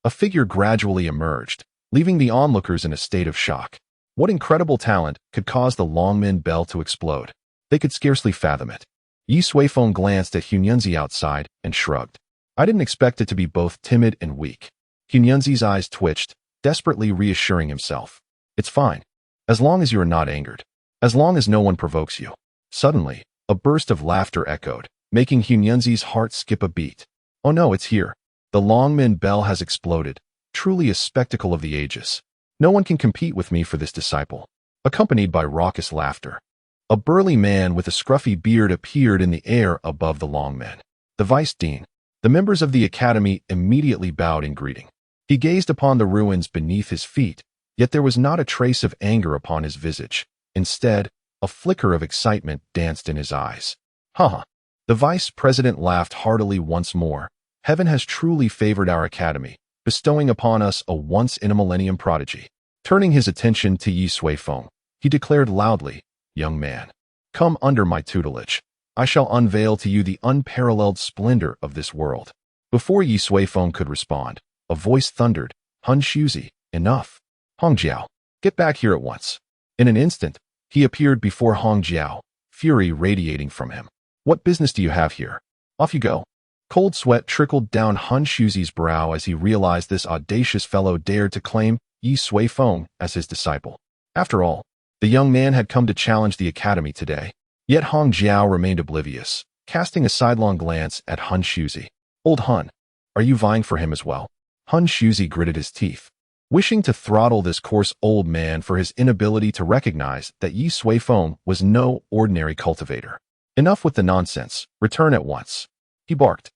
A figure gradually emerged, leaving the onlookers in a state of shock. What incredible talent could cause the Longmen bell to explode? They could scarcely fathom it. Ye Suifeng glanced at Hunyunzi outside and shrugged. I didn't expect it to be both timid and weak. Hunyunzi's eyes twitched, desperately reassuring himself. It's fine. As long as you are not angered. As long as no one provokes you. Suddenly, a burst of laughter echoed, making Hunyunzi's heart skip a beat. Oh no, it's here. The Longmen bell has exploded, truly a spectacle of the ages. No one can compete with me for this disciple. Accompanied by raucous laughter. A burly man with a scruffy beard appeared in the air above the Longmen. The vice dean. The members of the academy immediately bowed in greeting. He gazed upon the ruins beneath his feet, yet there was not a trace of anger upon his visage. Instead, a flicker of excitement danced in his eyes. Haha. The vice president laughed heartily once more. Heaven has truly favored our academy, bestowing upon us a once-in-a-millennium prodigy. Turning his attention to Ye Suifeng, he declared loudly, Young man, come under my tutelage. I shall unveil to you the unparalleled splendor of this world. Before Ye Suifeng could respond, a voice thundered, Hun Shuzi, enough. Hongjiao, get back here at once. In an instant, he appeared before Hongjiao, fury radiating from him. What business do you have here? Off you go. Cold sweat trickled down Hun Shuzi's brow as he realized this audacious fellow dared to claim Ye Suifeng as his disciple. After all, the young man had come to challenge the academy today. Yet Hongjiao remained oblivious, casting a sidelong glance at Hun Shuzi. Old Hun, are you vying for him as well? Hun Shuzi gritted his teeth, wishing to throttle this coarse old man for his inability to recognize that Ye Suifeng was no ordinary cultivator. Enough with the nonsense, return at once. He barked,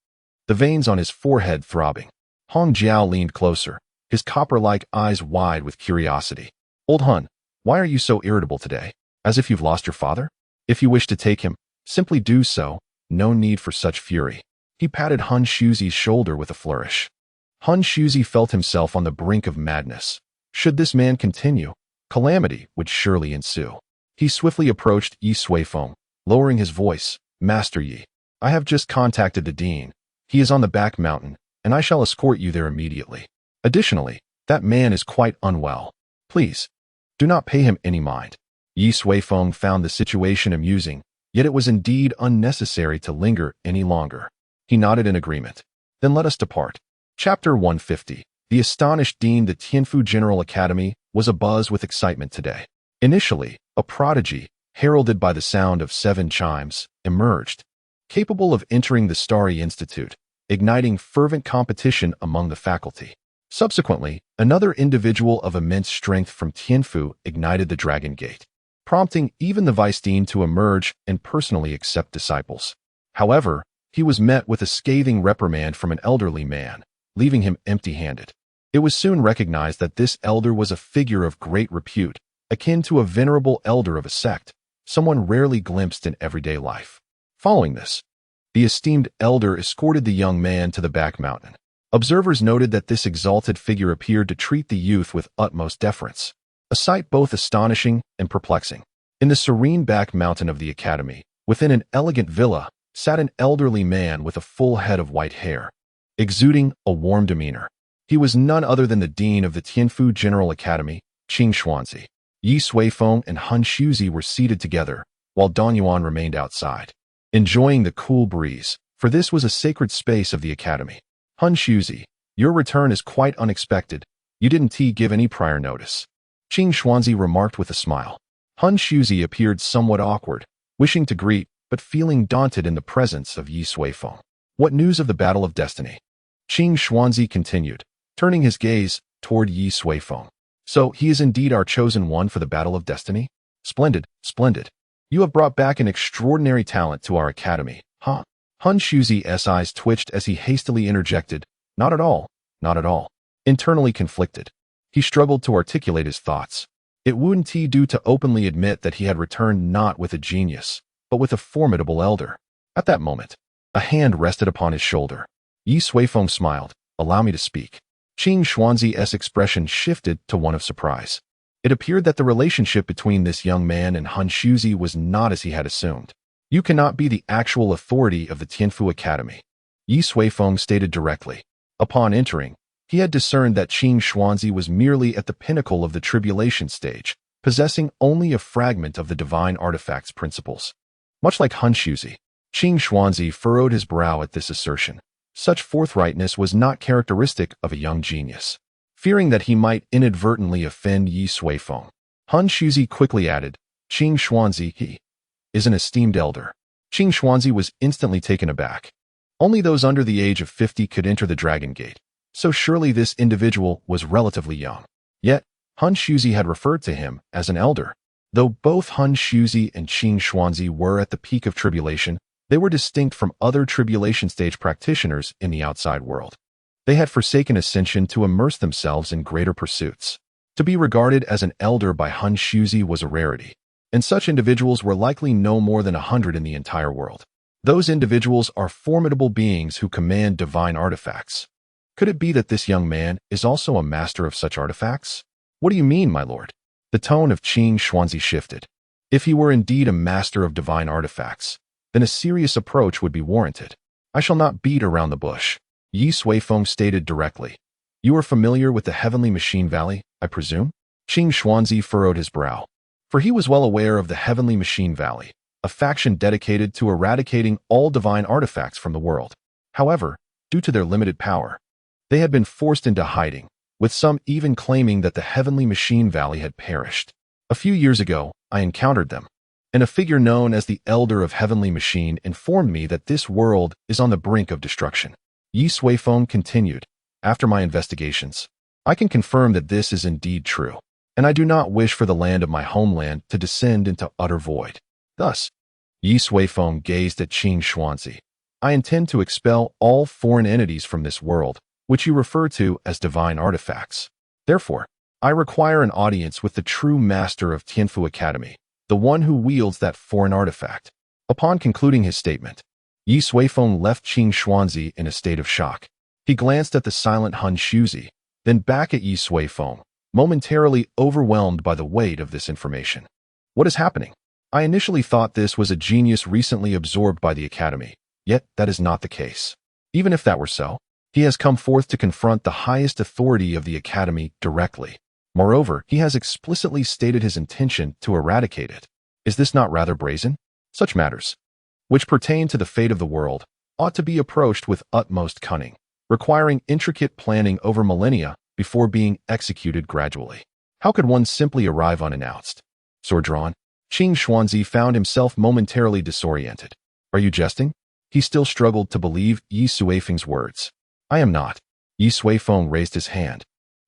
the veins on his forehead throbbing. Hongjiao leaned closer, his copper-like eyes wide with curiosity. Old Hun, why are you so irritable today? As if you've lost your father? If you wish to take him, simply do so, no need for such fury. He patted Hun Shuzi's shoulder with a flourish. Hun Shuzi felt himself on the brink of madness. Should this man continue, calamity would surely ensue. He swiftly approached Ye Suifeng, lowering his voice, Master Yi, I have just contacted the dean. He is on the back mountain, and I shall escort you there immediately. Additionally, that man is quite unwell. Please, do not pay him any mind. Ye Suifeng found the situation amusing, yet it was indeed unnecessary to linger any longer. He nodded in agreement. Then let us depart. Chapter 150. The astonished dean. The Tianfu General Academy was abuzz with excitement today. Initially, a prodigy, heralded by the sound of 7 chimes, emerged, capable of entering the Starry Institute, igniting fervent competition among the faculty. Subsequently, another individual of immense strength from Tianfu ignited the Dragon Gate, prompting even the vice dean to emerge and personally accept disciples. However, he was met with a scathing reprimand from an elderly man, leaving him empty-handed. It was soon recognized that this elder was a figure of great repute, akin to a venerable elder of a sect, someone rarely glimpsed in everyday life. Following this, the esteemed elder escorted the young man to the back mountain. Observers noted that this exalted figure appeared to treat the youth with utmost deference, a sight both astonishing and perplexing. In the serene back mountain of the academy, within an elegant villa, sat an elderly man with a full head of white hair, exuding a warm demeanor. He was none other than the dean of the Tianfu General Academy, Qing Xuanzi. Ye Suifeng and Hun Shuzi were seated together, while Don Yuan remained outside, enjoying the cool breeze, for this was a sacred space of the academy. Hun Shuzi, your return is quite unexpected. You didn't give any prior notice. Qing Xuanzi remarked with a smile. Hun Shuzi appeared somewhat awkward, wishing to greet, but feeling daunted in the presence of Ye Suifeng. What news of the Battle of Destiny? Qing Xuanzi continued, turning his gaze toward Ye Suifeng. So, he is indeed our chosen one for the Battle of Destiny? Splendid, splendid. You have brought back an extraordinary talent to our academy, huh? Hun Shuzi's eyes twitched as he hastily interjected, Not at all, not at all. Internally conflicted, he struggled to articulate his thoughts. It wouldn't he do to openly admit that he had returned not with a genius, but with a formidable elder. At that moment, a hand rested upon his shoulder. Ye Suifeng smiled, allow me to speak. Qing Xuanzi's expression shifted to one of surprise. It appeared that the relationship between this young man and Hun Shuzi was not as he had assumed. You cannot be the actual authority of the Tianfu Academy, Ye Suifeng stated directly. Upon entering, he had discerned that Qing Xuanzi was merely at the pinnacle of the tribulation stage, possessing only a fragment of the divine artifact's principles. Much like Hun Shuzi, Qing Xuanzi furrowed his brow at this assertion. Such forthrightness was not characteristic of a young genius. Fearing that he might inadvertently offend Ye Suifeng, Han Shuzi quickly added, Qing Xuanzi, he is an esteemed elder. Qing Xuanzi was instantly taken aback. Only those under the age of 50 could enter the Dragon Gate, so surely this individual was relatively young. Yet, Han Shuzi had referred to him as an elder. Though both Han Shuzi and Qing Xuanzi were at the peak of tribulation, they were distinct from other tribulation stage practitioners in the outside world. They had forsaken Ascension to immerse themselves in greater pursuits. To be regarded as an elder by Han Shuzi was a rarity, and such individuals were likely no more than 100 in the entire world. Those individuals are formidable beings who command divine artifacts. Could it be that this young man is also a master of such artifacts? What do you mean, my lord? The tone of Qing Xuanzi shifted. If he were indeed a master of divine artifacts, then a serious approach would be warranted. I shall not beat around the bush, Ye Suifeng stated directly. You are familiar with the Heavenly Machine Valley, I presume? Qing Xuanzi furrowed his brow. For he was well aware of the Heavenly Machine Valley, a faction dedicated to eradicating all divine artifacts from the world. However, due to their limited power, they had been forced into hiding, with some even claiming that the Heavenly Machine Valley had perished. A few years ago, I encountered them, and a figure known as the Elder of Heavenly Machine informed me that this world is on the brink of destruction. Ye Suifeng continued, after my investigations, I can confirm that this is indeed true, and I do not wish for the land of my homeland to descend into utter void. Thus, Ye Suifeng gazed at Qing Xuanzi. I intend to expel all foreign entities from this world, which you refer to as divine artifacts. Therefore, I require an audience with the true master of Tianfu Academy, the one who wields that foreign artifact. Upon concluding his statement, Ye Suifeng left Qing Xuanzi in a state of shock. He glanced at the silent Han Shuzi, then back at Ye Suifeng, momentarily overwhelmed by the weight of this information. What is happening? I initially thought this was a genius recently absorbed by the Academy, yet that is not the case. Even if that were so, he has come forth to confront the highest authority of the Academy directly. Moreover, he has explicitly stated his intention to eradicate it. Is this not rather brazen? Such matters, which pertain to the fate of the world, ought to be approached with utmost cunning, requiring intricate planning over millennia before being executed gradually. How could one simply arrive unannounced? Sword drawn, Qing Xuanzi found himself momentarily disoriented. Are you jesting? He still struggled to believe Ye Suifeng's words. I am not. Ye Suifeng raised his hand,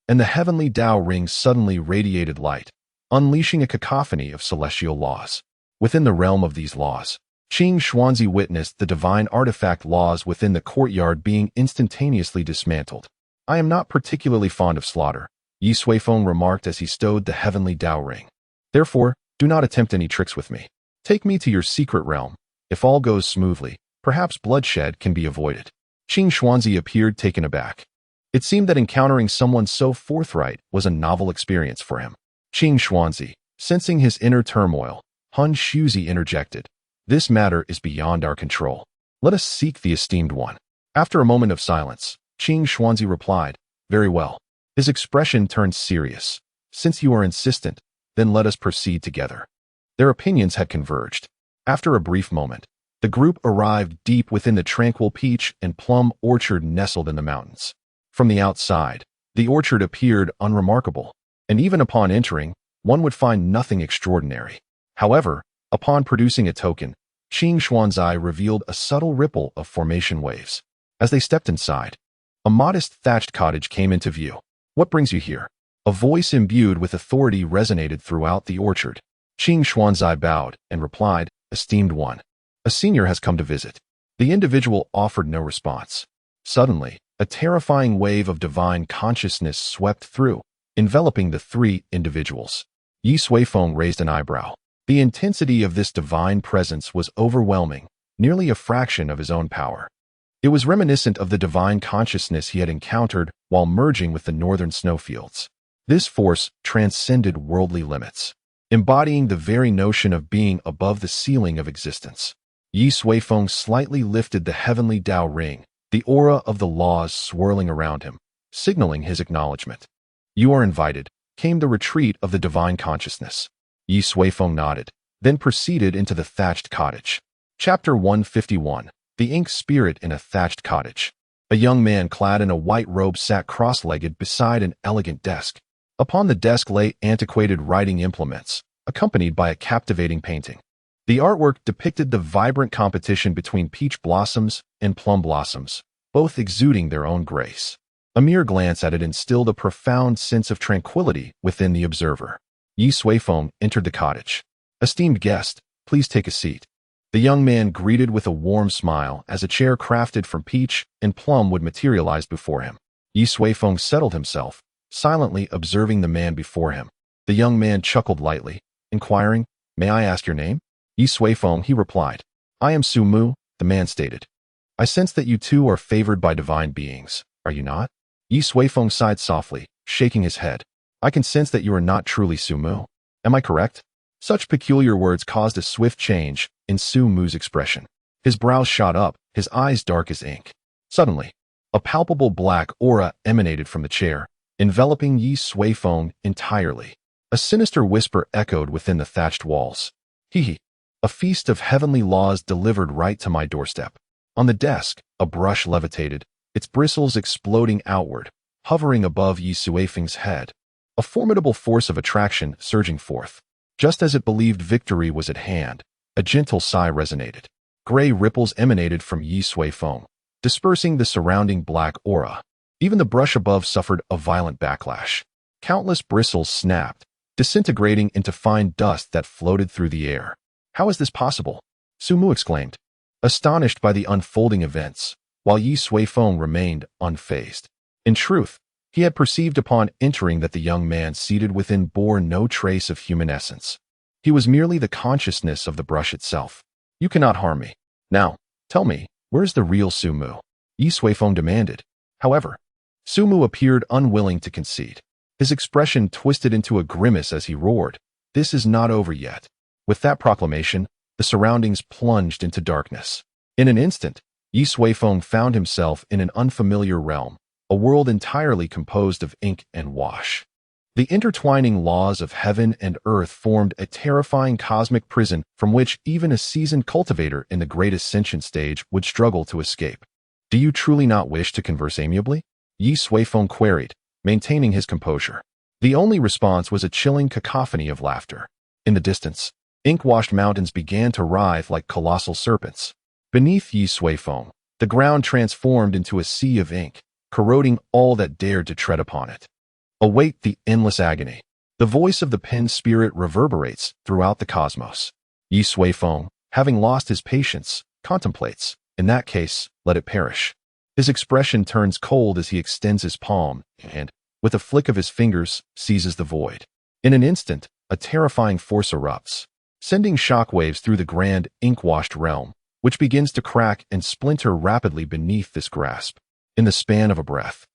and the heavenly Dao ring suddenly radiated light, unleashing a cacophony of celestial laws. Within the realm of these laws, Qing Xuanzi witnessed the divine artifact laws within the courtyard being instantaneously dismantled. I am not particularly fond of slaughter, Ye Suifeng remarked as he stowed the heavenly Dao ring. Therefore, do not attempt any tricks with me. Take me to your secret realm. If all goes smoothly, perhaps bloodshed can be avoided. Qing Xuanzi appeared taken aback. It seemed that encountering someone so forthright was a novel experience for him. Qing Xuanzi, sensing his inner turmoil, Han Shuzi interjected. This matter is beyond our control. Let us seek the esteemed one. After a moment of silence, Qing Xuanzi replied, Very well. His expression turned serious. Since you are insistent, then let us proceed together. Their opinions had converged. After a brief moment, the group arrived deep within the tranquil peach and plum orchard nestled in the mountains. From the outside, the orchard appeared unremarkable, and even upon entering, one would find nothing extraordinary. However, upon producing a token, Qing Xuanzi revealed a subtle ripple of formation waves. As they stepped inside, a modest thatched cottage came into view. What brings you here? A voice imbued with authority resonated throughout the orchard. Qing Xuanzi bowed and replied, Esteemed one. A senior has come to visit. The individual offered no response. Suddenly, a terrifying wave of divine consciousness swept through, enveloping the three individuals. Ye Suifeng raised an eyebrow. The intensity of this divine presence was overwhelming, nearly a fraction of his own power. It was reminiscent of the divine consciousness he had encountered while merging with the northern snowfields. This force transcended worldly limits, embodying the very notion of being above the ceiling of existence. Ye Suifeng slightly lifted the heavenly Dao ring, the aura of the laws swirling around him, signaling his acknowledgement. You are invited, came the retreat of the divine consciousness. Ye Suifeng nodded, then proceeded into the thatched cottage. Chapter 151. The Ink Spirit in a Thatched Cottage. A young man clad in a white robe sat cross-legged beside an elegant desk. Upon the desk lay antiquated writing implements, accompanied by a captivating painting. The artwork depicted the vibrant competition between peach blossoms and plum blossoms, both exuding their own grace. A mere glance at it instilled a profound sense of tranquility within the observer. Ye Suifeng entered the cottage. "Esteemed guest, please take a seat." The young man greeted with a warm smile as a chair crafted from peach and plum would materialize before him. Ye Suifeng settled himself, silently observing the man before him. The young man chuckled lightly, inquiring, "May I ask your name?" "Ye Suifeng," he replied. "I am Su Mu," the man stated. "I sense that you two are favored by divine beings, are you not?" Ye Suifeng sighed softly, shaking his head. "I can sense that you are not truly Su Mu. Am I correct?" Such peculiar words caused a swift change in Su Mu's expression. His brows shot up, his eyes dark as ink. Suddenly, a palpable black aura emanated from the chair, enveloping Ye Suifeng entirely. A sinister whisper echoed within the thatched walls. "Hee, a feast of heavenly laws delivered right to my doorstep." On the desk, a brush levitated, its bristles exploding outward, hovering above Ye Suifeng's head. A formidable force of attraction surging forth. Just as it believed victory was at hand, a gentle sigh resonated. Gray ripples emanated from Ye Suifeng, dispersing the surrounding black aura. Even the brush above suffered a violent backlash. Countless bristles snapped, disintegrating into fine dust that floated through the air. "How is this possible?" Su Mu exclaimed, astonished by the unfolding events, while Ye Suifeng remained unfazed. In truth, he had perceived upon entering that the young man seated within bore no trace of human essence. He was merely the consciousness of the brush itself. "You cannot harm me. Now, tell me, where is the real Su Mu?" Ye Suifeng demanded. However, Su Mu appeared unwilling to concede. His expression twisted into a grimace as he roared, "This is not over yet." With that proclamation, the surroundings plunged into darkness. In an instant, Ye Suifeng found himself in an unfamiliar realm, a world entirely composed of ink and wash. The intertwining laws of heaven and earth formed a terrifying cosmic prison from which even a seasoned cultivator in the great Ascension stage would struggle to escape. "Do you truly not wish to converse amiably?" Ye Suifeng queried, maintaining his composure. The only response was a chilling cacophony of laughter. In the distance, ink-washed mountains began to writhe like colossal serpents. Beneath Ye Suifeng, the ground transformed into a sea of ink, corroding all that dared to tread upon it. Await the endless agony. The voice of the pen spirit reverberates throughout the cosmos. Ye Suifeng, having lost his patience, contemplates. In that case, let it perish. His expression turns cold as he extends his palm and, with a flick of his fingers, seizes the void. In an instant, a terrifying force erupts, sending shockwaves through the grand ink-washed realm, which begins to crack and splinter rapidly beneath this grasp. In the span of a breath,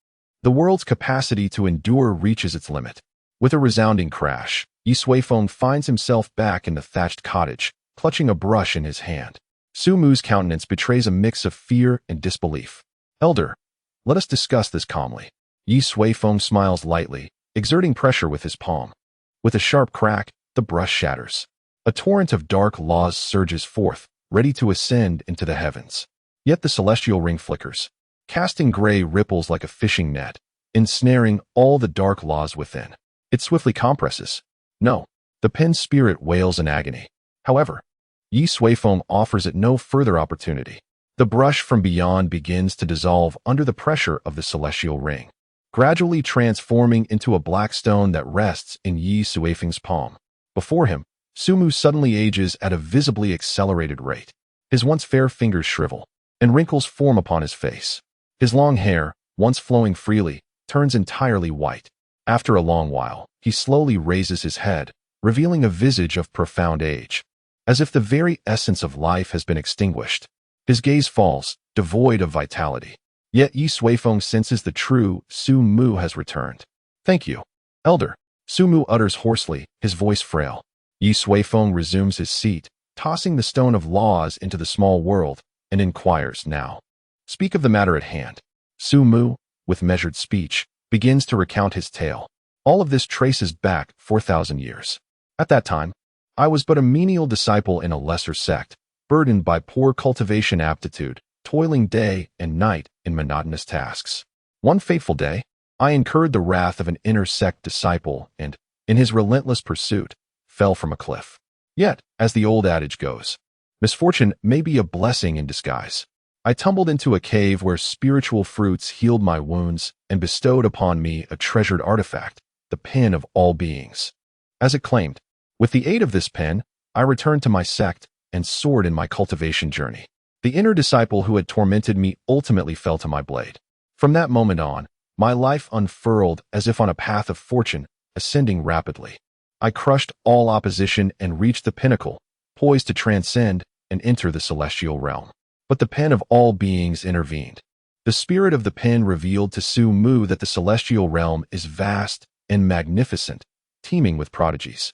the world's capacity to endure reaches its limit. With a resounding crash, Ye Suifeng finds himself back in the thatched cottage, clutching a brush in his hand. Su Mu's countenance betrays a mix of fear and disbelief. "Elder, let us discuss this calmly." Ye Suifeng smiles lightly, exerting pressure with his palm. With a sharp crack, the brush shatters. A torrent of dark laws surges forth, ready to ascend into the heavens. Yet the celestial ring flickers, casting gray ripples like a fishing net, ensnaring all the dark laws within. It swiftly compresses. No, the pen spirit wails in agony. However, Ye Suifeng offers it no further opportunity. The brush from beyond begins to dissolve under the pressure of the celestial ring, gradually transforming into a black stone that rests in Ye Suifeng's palm. Before him, Su Mu suddenly ages at a visibly accelerated rate. His once fair fingers shrivel, and wrinkles form upon his face. His long hair, once flowing freely, turns entirely white. After a long while, he slowly raises his head, revealing a visage of profound age, as if the very essence of life has been extinguished. His gaze falls, devoid of vitality. Yet Ye Suifeng senses the true Su Mu has returned. "Thank you, Elder," Su Mu utters hoarsely, his voice frail. Ye Suifeng resumes his seat, tossing the stone of laws into the small world, and inquires now. "Speak of the matter at hand." Su Mu, with measured speech, begins to recount his tale. All of this traces back 4,000 years. "At that time, I was but a menial disciple in a lesser sect, burdened by poor cultivation aptitude, toiling day and night in monotonous tasks. One fateful day, I incurred the wrath of an inner sect disciple and, in his relentless pursuit, fell from a cliff. Yet, as the old adage goes, misfortune may be a blessing in disguise. I tumbled into a cave where spiritual fruits healed my wounds and bestowed upon me a treasured artifact, the pen of all beings. As it claimed, with the aid of this pen, I returned to my sect and soared in my cultivation journey. The inner disciple who had tormented me ultimately fell to my blade. From that moment on, my life unfurled as if on a path of fortune, ascending rapidly. I crushed all opposition and reached the pinnacle, poised to transcend and enter the celestial realm. But the pen of all beings intervened. The spirit of the pen revealed to Su Mu that the celestial realm is vast and magnificent, teeming with prodigies,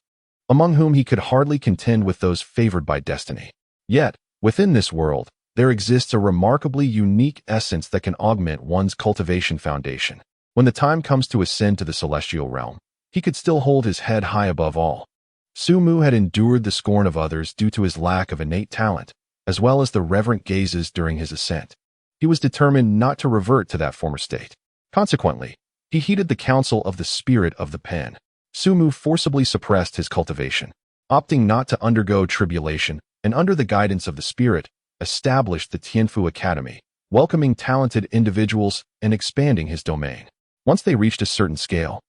among whom he could hardly contend with those favored by destiny. Yet, within this world, there exists a remarkably unique essence that can augment one's cultivation foundation. When the time comes to ascend to the celestial realm, he could still hold his head high above all. Su Mu had endured the scorn of others due to his lack of innate talent, as well as the reverent gazes during his ascent. He was determined not to revert to that former state. Consequently, he heeded the counsel of the spirit of the pen. Su Mu forcibly suppressed his cultivation, opting not to undergo tribulation, and under the guidance of the spirit, established the Tianfu Academy, welcoming talented individuals and expanding his domain. Once they reached a certain scale,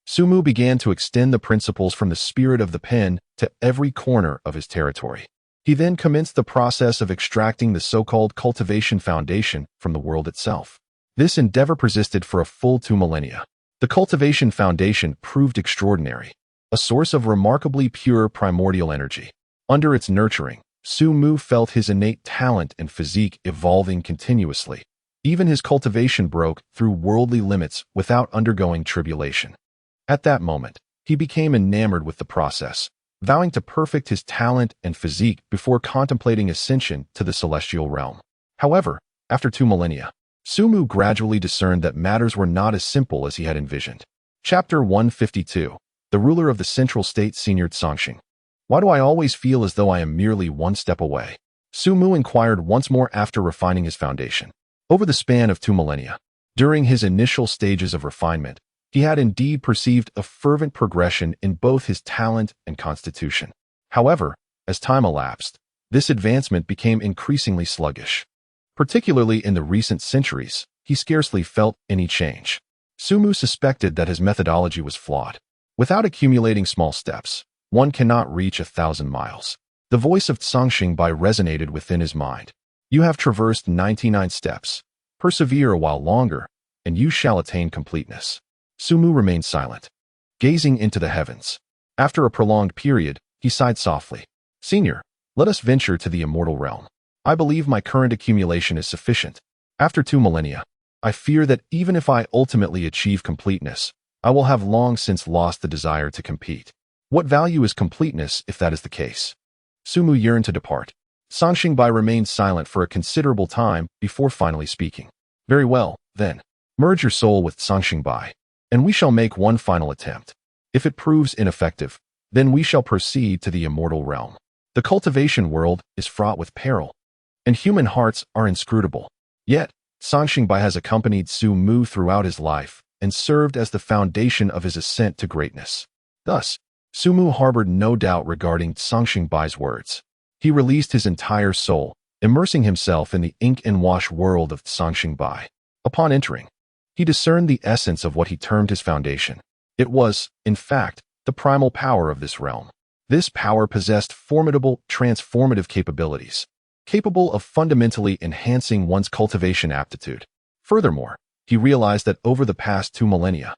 Su Mu began to extend the principles from the spirit of the pen to every corner of his territory. He then commenced the process of extracting the so-called cultivation foundation from the world itself. This endeavor persisted for a full 2 millennia. The cultivation foundation proved extraordinary, a source of remarkably pure primordial energy. Under its nurturing, Su Mu felt his innate talent and physique evolving continuously. Even his cultivation broke through worldly limits without undergoing tribulation. At that moment, he became enamored with the process, vowing to perfect his talent and physique before contemplating ascension to the celestial realm. However, after 2 millennia, Su Mu gradually discerned that matters were not as simple as he had envisioned. Chapter 152. The ruler of the central state Senior Tsongxing. Why do I always feel as though I am merely one step away? Su Mu inquired once more after refining his foundation. Over the span of 2 millennia, during his initial stages of refinement, he had indeed perceived a fervent progression in both his talent and constitution. However, as time elapsed, this advancement became increasingly sluggish. Particularly in the recent centuries, he scarcely felt any change. Su Mu suspected that his methodology was flawed. Without accumulating small steps, one cannot reach 1,000 miles. The voice of Tsongxing Bai resonated within his mind. You have traversed 99 steps. Persevere a while longer, and you shall attain completeness. Su Mu remained silent, gazing into the heavens. After a prolonged period, he sighed softly. Senior, let us venture to the immortal realm. I believe my current accumulation is sufficient. After 2 millennia, I fear that even if I ultimately achieve completeness, I will have long since lost the desire to compete. What value is completeness if that is the case? Su Mu yearned to depart. Tsongxing Bai remained silent for a considerable time before finally speaking. Very well, then. Merge your soul with Tsongxing Bai, and we shall make one final attempt. If it proves ineffective, then we shall proceed to the immortal realm. The cultivation world is fraught with peril, and human hearts are inscrutable. Yet, Tsongxing Bai has accompanied Su Mu throughout his life and served as the foundation of his ascent to greatness. Thus, Su Mu harbored no doubt regarding Tsongxing Bai's words. He released his entire soul, immersing himself in the ink and wash world of Tsongxing Bai. Upon entering, he discerned the essence of what he termed his foundation. It was, in fact, the primal power of this realm. This power possessed formidable, transformative capabilities, capable of fundamentally enhancing one's cultivation aptitude. Furthermore, he realized that over the past 2 millennia,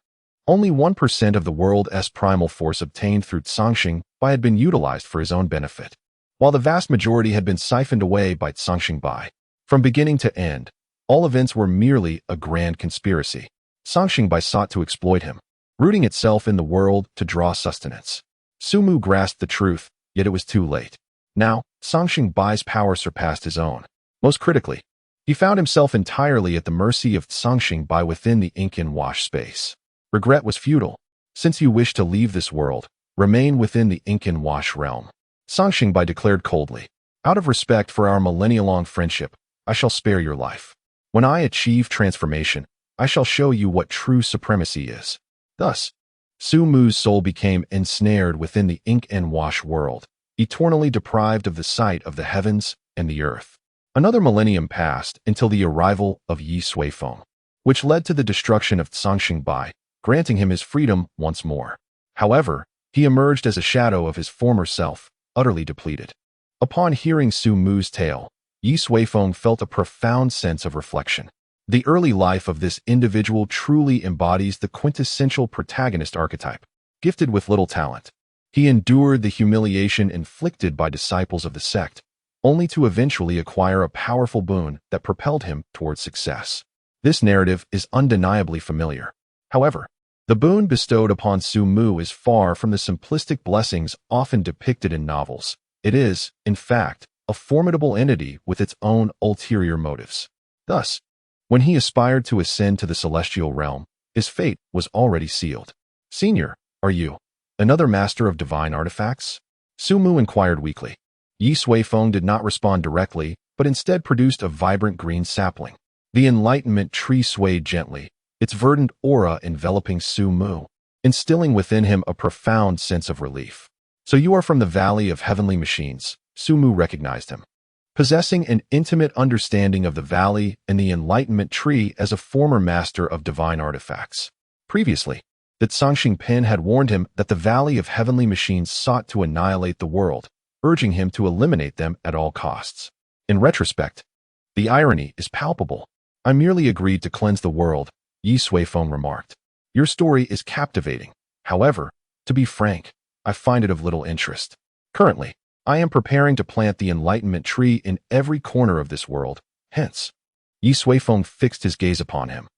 only 1% of the world's primal force obtained through Tsongxing Bai had been utilized for his own benefit, while the vast majority had been siphoned away by Tsongxing Bai. From beginning to end, all events were merely a grand conspiracy. Tsongxing Bai sought to exploit him, rooting itself in the world to draw sustenance. Su Mu grasped the truth, yet it was too late. Now, Tsongxing Bai's power surpassed his own. Most critically, he found himself entirely at the mercy of Tsongxing Bai within the ink and wash space. Regret was futile. Since you wish to leave this world, remain within the ink and wash realm. Tsongxing Bai declared coldly. Out of respect for our millennia-long friendship, I shall spare your life. When I achieve transformation, I shall show you what true supremacy is. Thus, Su Mu's soul became ensnared within the ink and wash world, eternally deprived of the sight of the heavens and the earth. Another millennium passed until the arrival of Ye Suifeng, which led to the destruction of Cangshan Bai, granting him his freedom once more. However, he emerged as a shadow of his former self, utterly depleted. Upon hearing Su Mu's tale, Ye Suifeng felt a profound sense of reflection. The early life of this individual truly embodies the quintessential protagonist archetype, gifted with little talent. He endured the humiliation inflicted by disciples of the sect, only to eventually acquire a powerful boon that propelled him towards success. This narrative is undeniably familiar. However, the boon bestowed upon Su Mu is far from the simplistic blessings often depicted in novels. It is, in fact, a formidable entity with its own ulterior motives. Thus, when he aspired to ascend to the celestial realm, his fate was already sealed. "Senior, are you another master of divine artifacts?" Su Mu inquired weakly. Ye Suifeng did not respond directly, but instead produced a vibrant green sapling. The enlightenment tree swayed gently, its verdant aura enveloping Su Mu, instilling within him a profound sense of relief. "So you are from the Valley of Heavenly Machines." Su Mu recognized him. Possessing an intimate understanding of the valley and the enlightenment tree as a former master of divine artifacts. Previously, the Cangshan Pen had warned him that the Valley of Heavenly Machines sought to annihilate the world, urging him to eliminate them at all costs. In retrospect, the irony is palpable. "I merely agreed to cleanse the world," Ye Suifeng remarked. "Your story is captivating. However, to be frank, I find it of little interest. Currently, I am preparing to plant the enlightenment tree in every corner of this world. Hence," Ye Suifeng fixed his gaze upon him.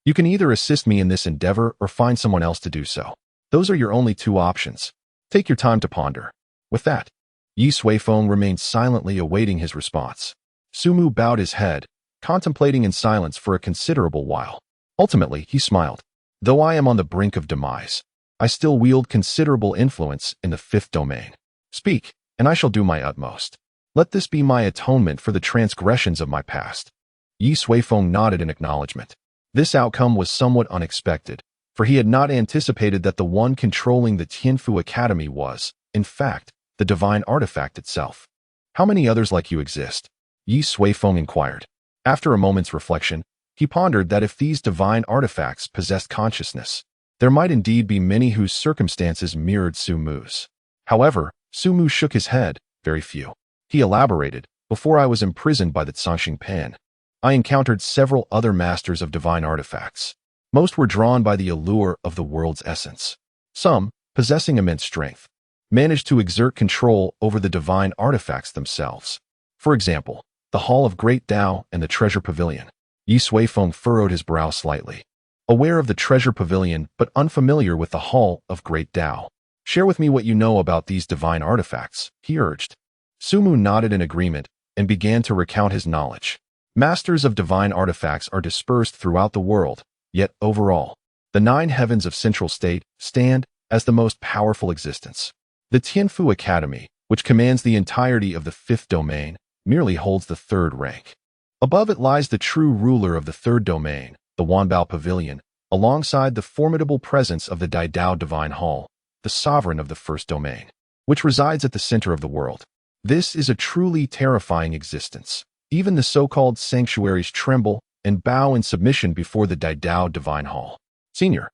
"You can either assist me in this endeavor or find someone else to do so. Those are your only two options. Take your time to ponder." With that, Ye Suifeng remained silently awaiting his response. Su Mu bowed his head, contemplating in silence for a considerable while. Ultimately, he smiled. "Though I am on the brink of demise, I still wield considerable influence in the fifth domain. Speak, and I shall do my utmost. Let this be my atonement for the transgressions of my past." Ye Suifeng nodded in acknowledgement. This outcome was somewhat unexpected, for he had not anticipated that the one controlling the Tianfu Academy was, in fact, the divine artifact itself. "How many others like you exist?" Ye Suifeng inquired. After a moment's reflection, he pondered that if these divine artifacts possessed consciousness, there might indeed be many whose circumstances mirrored Su Mu's. However, Su Mu shook his head. "Very few." He elaborated. "Before I was imprisoned by the Cangshan Pen, I encountered several other masters of divine artifacts. Most were drawn by the allure of the world's essence. Some, possessing immense strength, managed to exert control over the divine artifacts themselves. For example, the Hall of Great Dao and the Treasure Pavilion." Ye Suifeng furrowed his brow slightly. Aware of the Treasure Pavilion but unfamiliar with the Hall of Great Dao. "Share with me what you know about these divine artifacts," he urged. Su Mu nodded in agreement and began to recount his knowledge. Masters of divine artifacts are dispersed throughout the world, yet overall, the 9 heavens of Central State stand as the most powerful existence. The Tianfu Academy, which commands the entirety of the 5th domain, merely holds the 3rd rank. Above it lies the true ruler of the 3rd domain, the Wanbao Pavilion, alongside the formidable presence of the Daidao Divine Hall, the sovereign of the 1st domain, which resides at the center of the world. This is a truly terrifying existence. Even the so-called sanctuaries tremble and bow in submission before the Daidao Divine Hall. "Senior,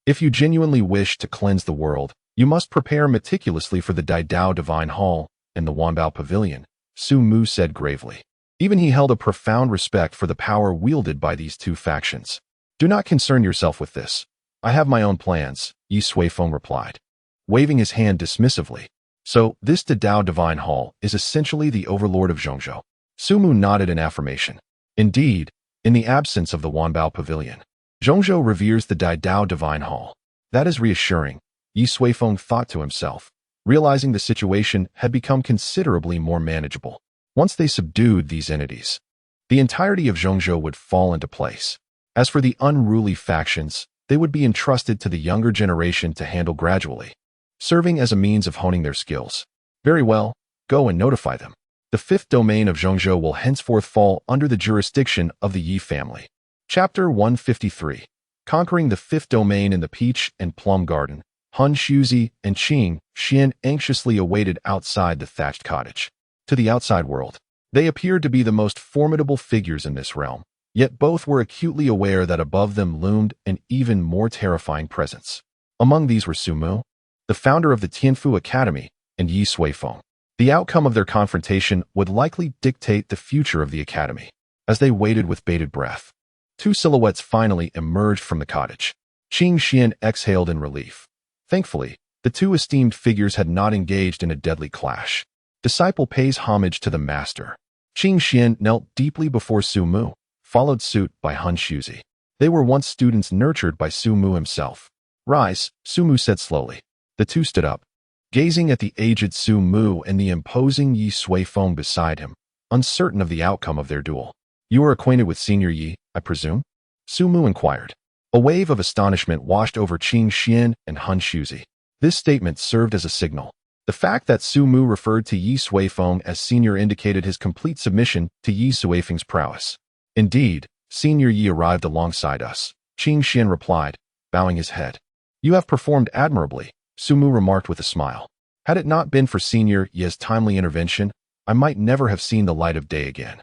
if you genuinely wish to cleanse the world, you must prepare meticulously for the Daidao Divine Hall and the Wanbao Pavilion," Su Mu said gravely. Even he held a profound respect for the power wielded by these two factions. "Do not concern yourself with this. I have my own plans," Ye Suifeng replied, waving his hand dismissively. "So, this Daidao Divine Hall is essentially the overlord of Zhongzhou." Su Mu nodded in affirmation. Indeed, in the absence of the Wanbao Pavilion, Zhongzhou reveres the Daidao Divine Hall. That is reassuring, Ye Suifeng thought to himself, realizing the situation had become considerably more manageable. Once they subdued these entities, the entirety of Zhongzhou would fall into place. As for the unruly factions, they would be entrusted to the younger generation to handle gradually, serving as a means of honing their skills. "Very well, go and notify them." The fifth domain of Yunxiao will henceforth fall under the jurisdiction of the Ye family. Chapter 153. Conquering the fifth domain in the peach and plum garden. Han Shuzi and Qing Xian anxiously awaited outside the thatched cottage. To the outside world, they appeared to be the most formidable figures in this realm, yet both were acutely aware that above them loomed an even more terrifying presence. Among these were Su Mu, the founder of the Tianfu Academy, and Ye Suifeng. The outcome of their confrontation would likely dictate the future of the academy. As they waited with bated breath, two silhouettes finally emerged from the cottage. Qing Xian exhaled in relief. Thankfully, the two esteemed figures had not engaged in a deadly clash. Disciple pays homage to the master. Qing Xian knelt deeply before Su Mu, followed suit by Han Shuzi. They were once students nurtured by Su Mu himself. Rise, Su Mu said slowly. The two stood up, gazing at the aged Su Mu and the imposing Ye Suifeng beside him, uncertain of the outcome of their duel. You are acquainted with Senior Yi, I presume? Su Mu inquired. A wave of astonishment washed over Qing Xian and Han Shuzi. This statement served as a signal. The fact that Su Mu referred to Ye Suifeng as senior indicated his complete submission to Ye Suifeng's prowess. Indeed, Senior Yi arrived alongside us, Qing Xian replied, bowing his head. You have performed admirably, Su Mu remarked with a smile. Had it not been for Senior Yi's timely intervention, I might never have seen the light of day again.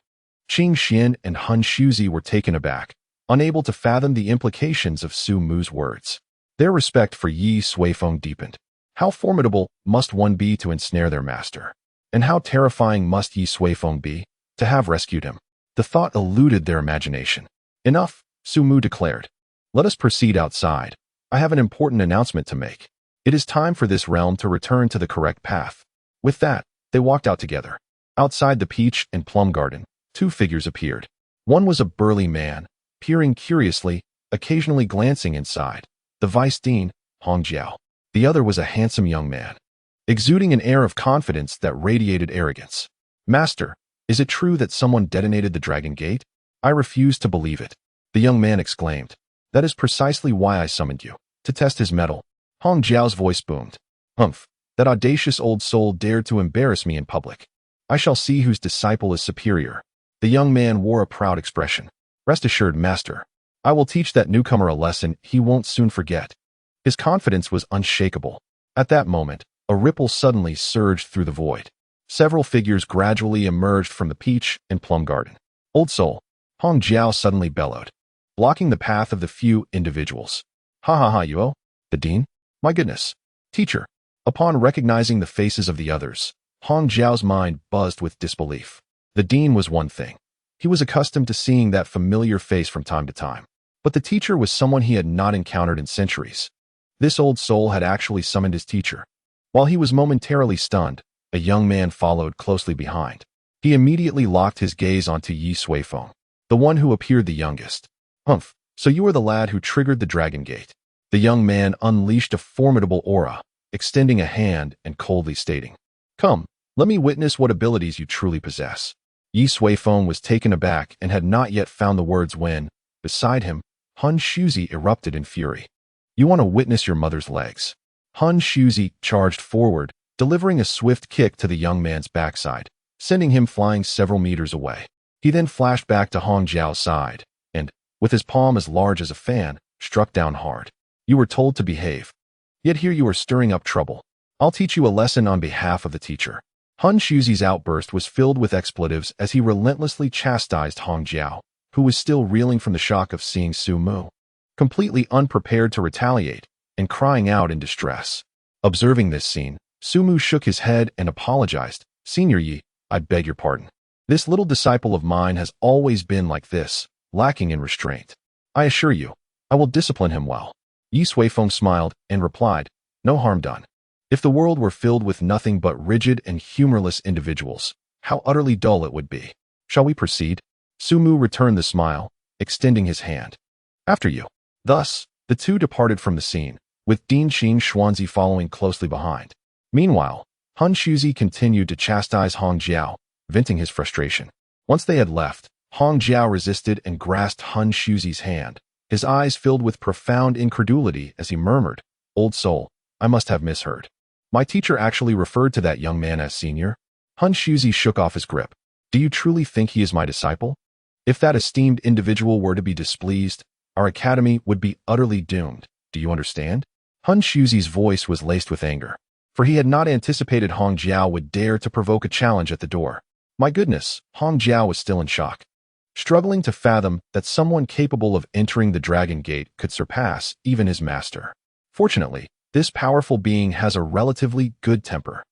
Qing Xian and Han Shuzi were taken aback, unable to fathom the implications of Su Mu's words. Their respect for Ye Suifeng deepened. How formidable must one be to ensnare their master? And how terrifying must Ye Suifeng be to have rescued him? The thought eluded their imagination. Enough, Su Mu declared. Let us proceed outside. I have an important announcement to make. It is time for this realm to return to the correct path. With that, they walked out together. Outside the peach and plum garden, two figures appeared. One was a burly man, peering curiously, occasionally glancing inside. The vice dean, Hong Jiao. The other was a handsome young man, exuding an air of confidence that radiated arrogance. Master, is it true that someone detonated the Dragon Gate? I refuse to believe it. The young man exclaimed. That is precisely why I summoned you, to test his mettle. Hong Jiao's voice boomed. Humph, that audacious old soul dared to embarrass me in public. I shall see whose disciple is superior. The young man wore a proud expression. Rest assured, master, I will teach that newcomer a lesson he won't soon forget. His confidence was unshakable. At that moment, a ripple suddenly surged through the void. Several figures gradually emerged from the peach and plum garden. Old soul, Hong Jiao suddenly bellowed, blocking the path of the few individuals. Ha ha ha, Yuo, the dean? My goodness. Teacher. Upon recognizing the faces of the others, Hong Jiao's mind buzzed with disbelief. The dean was one thing. He was accustomed to seeing that familiar face from time to time. But the teacher was someone he had not encountered in centuries. This old soul had actually summoned his teacher. While he was momentarily stunned, a young man followed closely behind. He immediately locked his gaze onto Ye Suifeng, the one who appeared the youngest. Humph, so you are the lad who triggered the Dragon Gate. The young man unleashed a formidable aura, extending a hand and coldly stating, Come, let me witness what abilities you truly possess. Ye Suifeng was taken aback and had not yet found the words when, beside him, Han Shuzi erupted in fury. You want to witness your mother's legs. Han Shuzi charged forward, delivering a swift kick to the young man's backside, sending him flying several meters away. He then flashed back to Hong Jiao's side, and, with his palm as large as a fan, struck down hard. You were told to behave. Yet here you are stirring up trouble. I'll teach you a lesson on behalf of the teacher. Han Shuzi's outburst was filled with expletives as he relentlessly chastised Hong Jiao, who was still reeling from the shock of seeing Su Mu, completely unprepared to retaliate, and crying out in distress. Observing this scene, Su Mu shook his head and apologized. Senior Yi, I beg your pardon. This little disciple of mine has always been like this, lacking in restraint. I assure you, I will discipline him well. Ye Suifeng smiled and replied, No harm done. If the world were filled with nothing but rigid and humorless individuals, how utterly dull it would be. Shall we proceed? Su Mu returned the smile, extending his hand. After you. Thus, the two departed from the scene, with Dean Qing Xuanzi following closely behind. Meanwhile, Han Shuzi continued to chastise Hong Jiao, venting his frustration. Once they had left, Hong Jiao resisted and grasped Han Shuzi's hand, his eyes filled with profound incredulity as he murmured, Old soul, I must have misheard. My teacher actually referred to that young man as senior. Han Shuzi shook off his grip. Do you truly think he is my disciple? If that esteemed individual were to be displeased, our academy would be utterly doomed. Do you understand? Han Shuzi's voice was laced with anger, for he had not anticipated Hong Jiao would dare to provoke a challenge at the door. My goodness, Hong Jiao was still in shock, struggling to fathom that someone capable of entering the Dragon Gate could surpass even his master. Fortunately, this powerful being has a relatively good temper.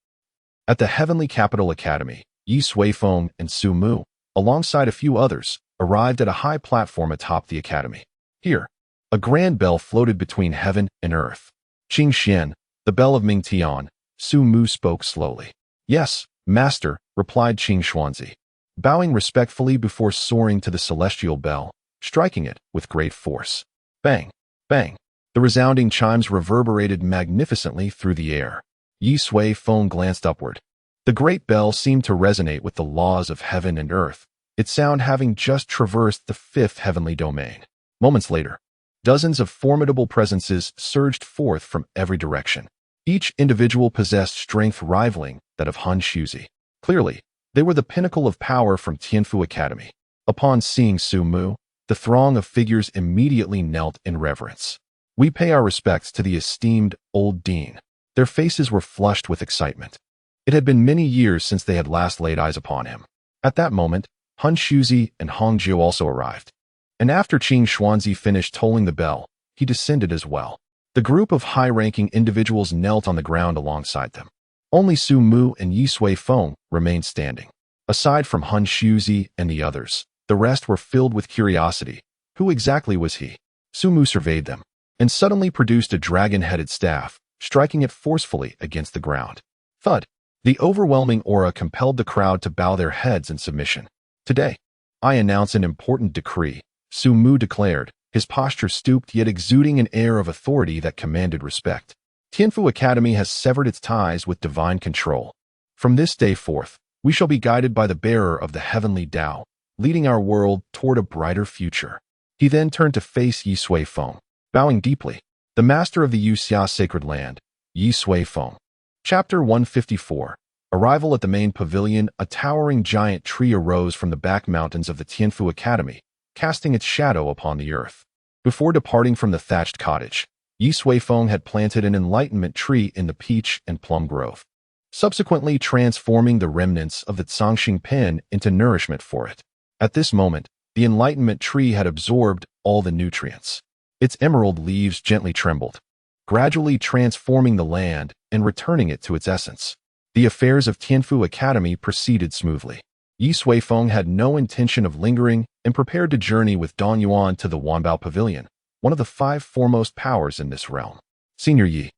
At the Heavenly Capital Academy, Ye Suifeng and Su Mu, alongside a few others, arrived at a high platform atop the academy. Here, a grand bell floated between heaven and earth. Qing Xian, the bell of Ming Tian, Su Mu spoke slowly. Yes, master, replied Qing Xuanzi, bowing respectfully before soaring to the celestial bell, striking it with great force. Bang! Bang! The resounding chimes reverberated magnificently through the air. Ye Suifeng glanced upward. The great bell seemed to resonate with the laws of heaven and earth, its sound having just traversed the fifth heavenly domain. Moments later, dozens of formidable presences surged forth from every direction. Each individual possessed strength rivaling that of Han Shuzi. Clearly, they were the pinnacle of power from Tianfu Academy. Upon seeing Su Mu, the throng of figures immediately knelt in reverence. We pay our respects to the esteemed old dean. Their faces were flushed with excitement. It had been many years since they had last laid eyes upon him. At that moment, Han Shuzi and Hong Jiao also arrived. And after Qing Xuanzi finished tolling the bell, he descended as well. The group of high-ranking individuals knelt on the ground alongside them. Only Su Mu and Ye Suifeng remained standing. Aside from Han Shuzi and the others, the rest were filled with curiosity. Who exactly was he? Su Mu surveyed them, and suddenly produced a dragon-headed staff, striking it forcefully against the ground. Thud! The overwhelming aura compelled the crowd to bow their heads in submission. Today, I announce an important decree, Su Mu declared, his posture stooped yet exuding an air of authority that commanded respect. Tianfu Academy has severed its ties with divine control. From this day forth, we shall be guided by the bearer of the heavenly Dao, leading our world toward a brighter future. He then turned to face Ye Suifeng, bowing deeply. The master of the Yunxiao sacred land, Ye Suifeng. Chapter 154. Arrival at the main pavilion. A towering giant tree arose from the back mountains of the Tianfu Academy, casting its shadow upon the earth. Before departing from the thatched cottage, Ye Suifeng had planted an enlightenment tree in the peach and plum grove, subsequently transforming the remnants of the Zhangxing pen into nourishment for it. At this moment, the enlightenment tree had absorbed all the nutrients. Its emerald leaves gently trembled, gradually transforming the land and returning it to its essence. The affairs of Tianfu Academy proceeded smoothly. Ye Suifeng had no intention of lingering and prepared to journey with Dong Yuan to the Wanbao Pavilion, one of the 5 foremost powers in this realm. Senior Yi,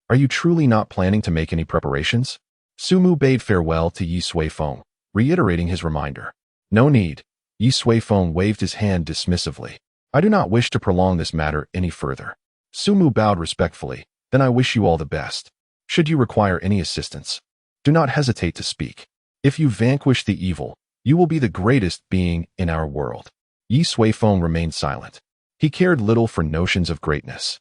are you truly not planning to make any preparations? Su Mu bade farewell to Ye Suifeng, reiterating his reminder. No need. Ye Suifeng waved his hand dismissively. I do not wish to prolong this matter any further. Su Mu bowed respectfully. Then I wish you all the best. Should you require any assistance, do not hesitate to speak. If you vanquish the evil, you will be the greatest being in our world. Ye Suifeng remained silent. He cared little for notions of greatness.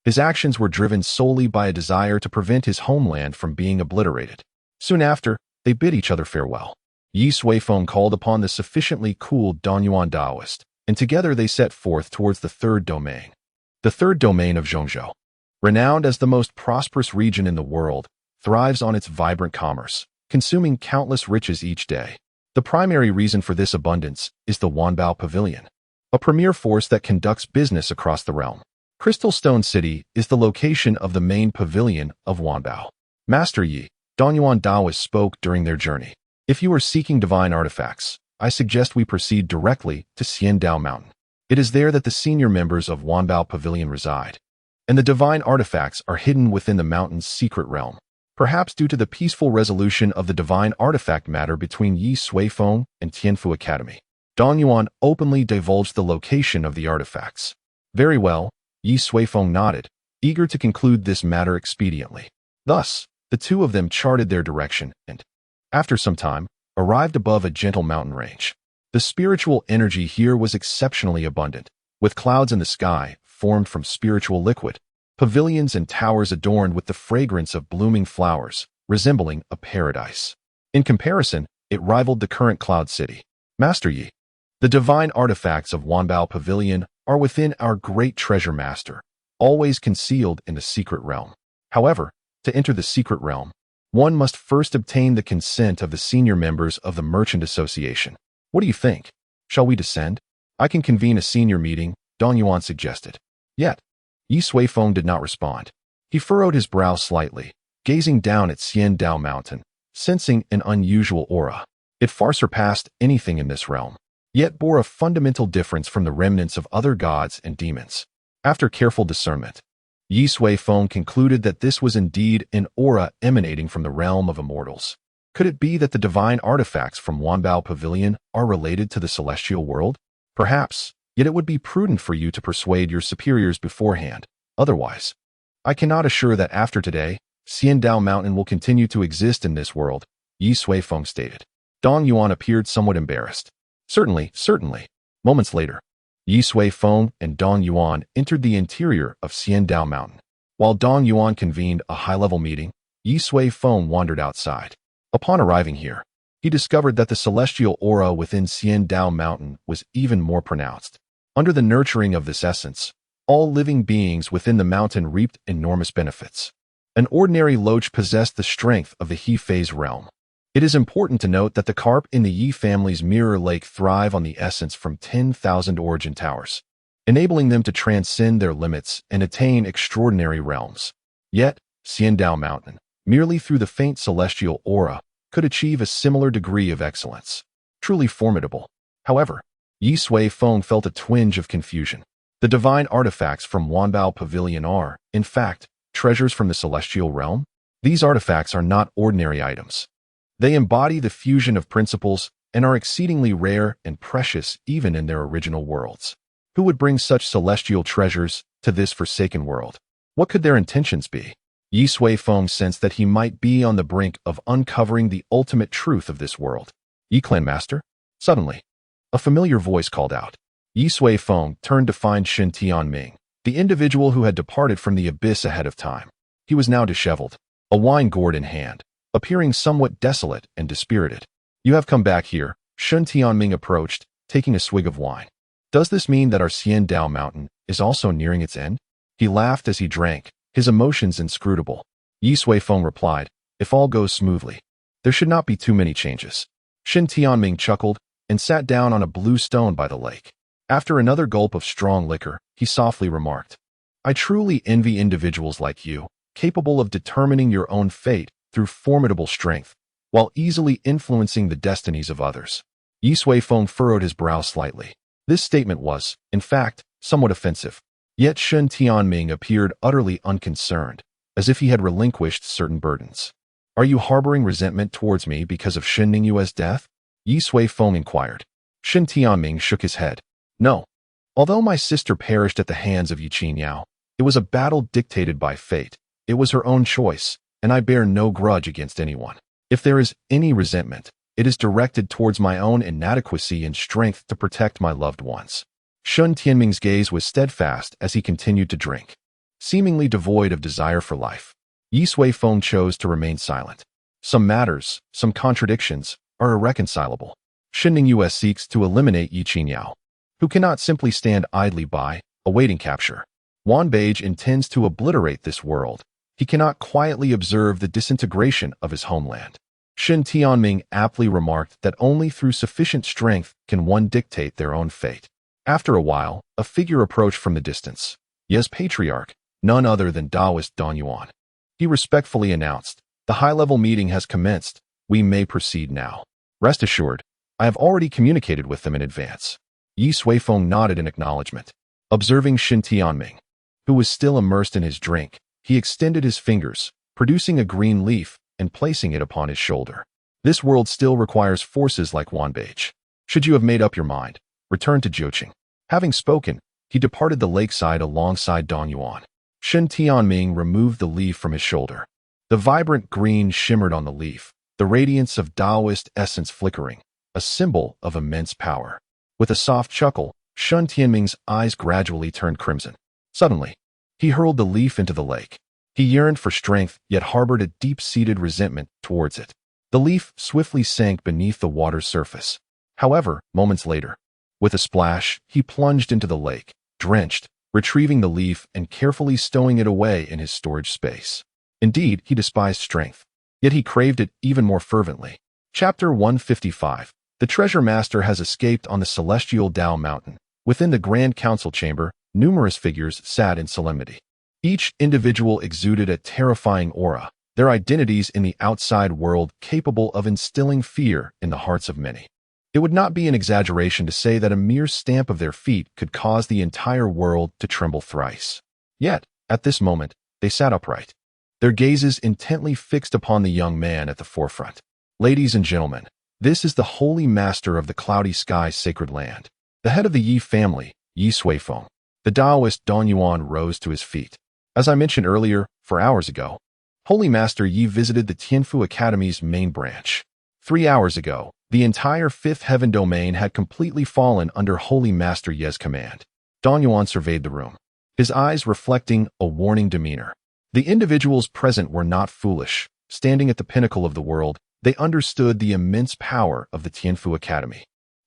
His actions were driven solely by a desire to prevent his homeland from being obliterated. Soon after, they bid each other farewell. Ye Suifeng called upon the sufficiently cooled Danyuan Taoist, and together they set forth towards the third domain. The third domain of Yunxiao, renowned as the most prosperous region in the world, thrives on its vibrant commerce, consuming countless riches each day. The primary reason for this abundance is the Wanbao Pavilion, a premier force that conducts business across the realm. Crystal Stone City is the location of the main pavilion of Wanbao. Master Yi, Danyuan Taoist spoke during their journey. If you are seeking divine artifacts, I suggest we proceed directly to Xiandao Mountain. It is there that the senior members of Wanbao Pavilion reside, and the divine artifacts are hidden within the mountain's secret realm. Perhaps due to the peaceful resolution of the divine artifact matter between Ye Suifeng and Tianfu Academy, Dong Yuan openly divulged the location of the artifacts. Very well, Ye Suifeng nodded, eager to conclude this matter expediently. Thus, the two of them charted their direction and, after some time, arrived above a gentle mountain range. The spiritual energy here was exceptionally abundant, with clouds in the sky formed from spiritual liquid, pavilions and towers adorned with the fragrance of blooming flowers, resembling a paradise. In comparison, it rivaled the current Cloud City. Master Yi. The divine artifacts of Wanbao Pavilion are within our great treasure master, always concealed in the secret realm. However, to enter the secret realm, one must first obtain the consent of the senior members of the Merchant Association. What do you think? Shall we descend? I can convene a senior meeting, Dong Yuan suggested. Yet, Ye Suifeng did not respond. He furrowed his brow slightly, gazing down at Xiandao Mountain, sensing an unusual aura. It far surpassed anything in this realm, yet bore a fundamental difference from the remnants of other gods and demons. After careful discernment, Ye Suifeng concluded that this was indeed an aura emanating from the realm of immortals. Could it be that the divine artifacts from Wanbao Pavilion are related to the celestial world? Perhaps, yet it would be prudent for you to persuade your superiors beforehand. Otherwise, I cannot assure that after today, Xiandao Mountain will continue to exist in this world, Ye Suifeng stated. Dong Yuan appeared somewhat embarrassed. Certainly, certainly. Moments later, Ye Suifeng and Dong Yuan entered the interior of Xiandao Mountain. While Dong Yuan convened a high-level meeting, Ye Suifeng wandered outside. Upon arriving here, he discovered that the celestial aura within Xiandao Mountain was even more pronounced. Under the nurturing of this essence, all living beings within the mountain reaped enormous benefits. An ordinary loach possessed the strength of the He phase realm. It is important to note that the carp in the Yi family's mirror lake thrive on the essence from 10,000 origin towers, enabling them to transcend their limits and attain extraordinary realms. Yet, Xiandao Mountain, merely through the faint celestial aura, could achieve a similar degree of excellence. Truly formidable. However, Ye Suifeng felt a twinge of confusion. The divine artifacts from Wanbao Pavilion are, in fact, treasures from the celestial realm? These artifacts are not ordinary items. They embody the fusion of principles and are exceedingly rare and precious even in their original worlds. Who would bring such celestial treasures to this forsaken world? What could their intentions be? Ye Suifeng sensed that he might be on the brink of uncovering the ultimate truth of this world. Ye Clan Master? Suddenly, a familiar voice called out. Ye Suifeng turned to find Shen Tianming, the individual who had departed from the abyss ahead of time. He was now disheveled, a wine gourd in hand, appearing somewhat desolate and dispirited. You have come back here, Shen Tianming approached, taking a swig of wine. Does this mean that our Xiandao Mountain is also nearing its end? He laughed as he drank, his emotions inscrutable. Ye Suifeng replied, if all goes smoothly, there should not be too many changes. Shen Tianming chuckled and sat down on a blue stone by the lake. After another gulp of strong liquor, he softly remarked, I truly envy individuals like you, capable of determining your own fate through formidable strength, while easily influencing the destinies of others. Ye Suifeng furrowed his brow slightly. This statement was, in fact, somewhat offensive. Yet Shen Tianming appeared utterly unconcerned, as if he had relinquished certain burdens. Are you harboring resentment towards me because of Shen Ningyue's death? Ye Suifeng inquired. Shen Tianming shook his head. No. Although my sister perished at the hands of Yunxiao, it was a battle dictated by fate. It was her own choice, and I bear no grudge against anyone. If there is any resentment, it is directed towards my own inadequacy and strength to protect my loved ones. Shen Tianming's gaze was steadfast as he continued to drink. Seemingly devoid of desire for life, Ye Suifeng chose to remain silent. Some matters, some contradictions, are irreconcilable. Shen Ningyue seeks to eliminate Yunxiao, who cannot simply stand idly by, awaiting capture. Wanbage intends to obliterate this world. He cannot quietly observe the disintegration of his homeland. Shen Tianming aptly remarked that only through sufficient strength can one dictate their own fate. After a while, a figure approached from the distance. Ye's patriarch, none other than Taoist Dong Yuan. He respectfully announced, the high-level meeting has commenced. We may proceed now. Rest assured, I have already communicated with them in advance. Ye Suifeng nodded in acknowledgement. Observing Shen Tianming, who was still immersed in his drink, he extended his fingers, producing a green leaf and placing it upon his shoulder. This world still requires forces like Wanbage. Should you have made up your mind, return to Jiuqing. Having spoken, he departed the lakeside alongside Dong Yuan. Shen Tianming removed the leaf from his shoulder. The vibrant green shimmered on the leaf, the radiance of Taoist essence flickering, a symbol of immense power. With a soft chuckle, Shen Tianming's eyes gradually turned crimson. Suddenly, he hurled the leaf into the lake. He yearned for strength, yet harbored a deep-seated resentment towards it. The leaf swiftly sank beneath the water's surface. However, moments later, with a splash, he plunged into the lake, drenched, retrieving the leaf and carefully stowing it away in his storage space. Indeed, he despised strength, yet he craved it even more fervently. Chapter 155. The treasure master has escaped on the celestial Dao mountain. Within the Grand Council chamber, numerous figures sat in solemnity. Each individual exuded a terrifying aura, their identities in the outside world capable of instilling fear in the hearts of many. It would not be an exaggeration to say that a mere stamp of their feet could cause the entire world to tremble thrice. Yet, at this moment, they sat upright, their gazes intently fixed upon the young man at the forefront. Ladies and gentlemen, this is the holy master of the cloudy sky's sacred land, the head of the Ye family, Ye Suifeng. The Taoist Don Yuan rose to his feet. As I mentioned earlier, 4 hours ago, Holy Master Ye visited the Tianfu Academy's main branch. 3 hours ago, the entire fifth heaven domain had completely fallen under Holy Master Ye's command. Don Yuan surveyed the room, his eyes reflecting a warning demeanor. The individuals present were not foolish. Standing at the pinnacle of the world, they understood the immense power of the Tianfu Academy.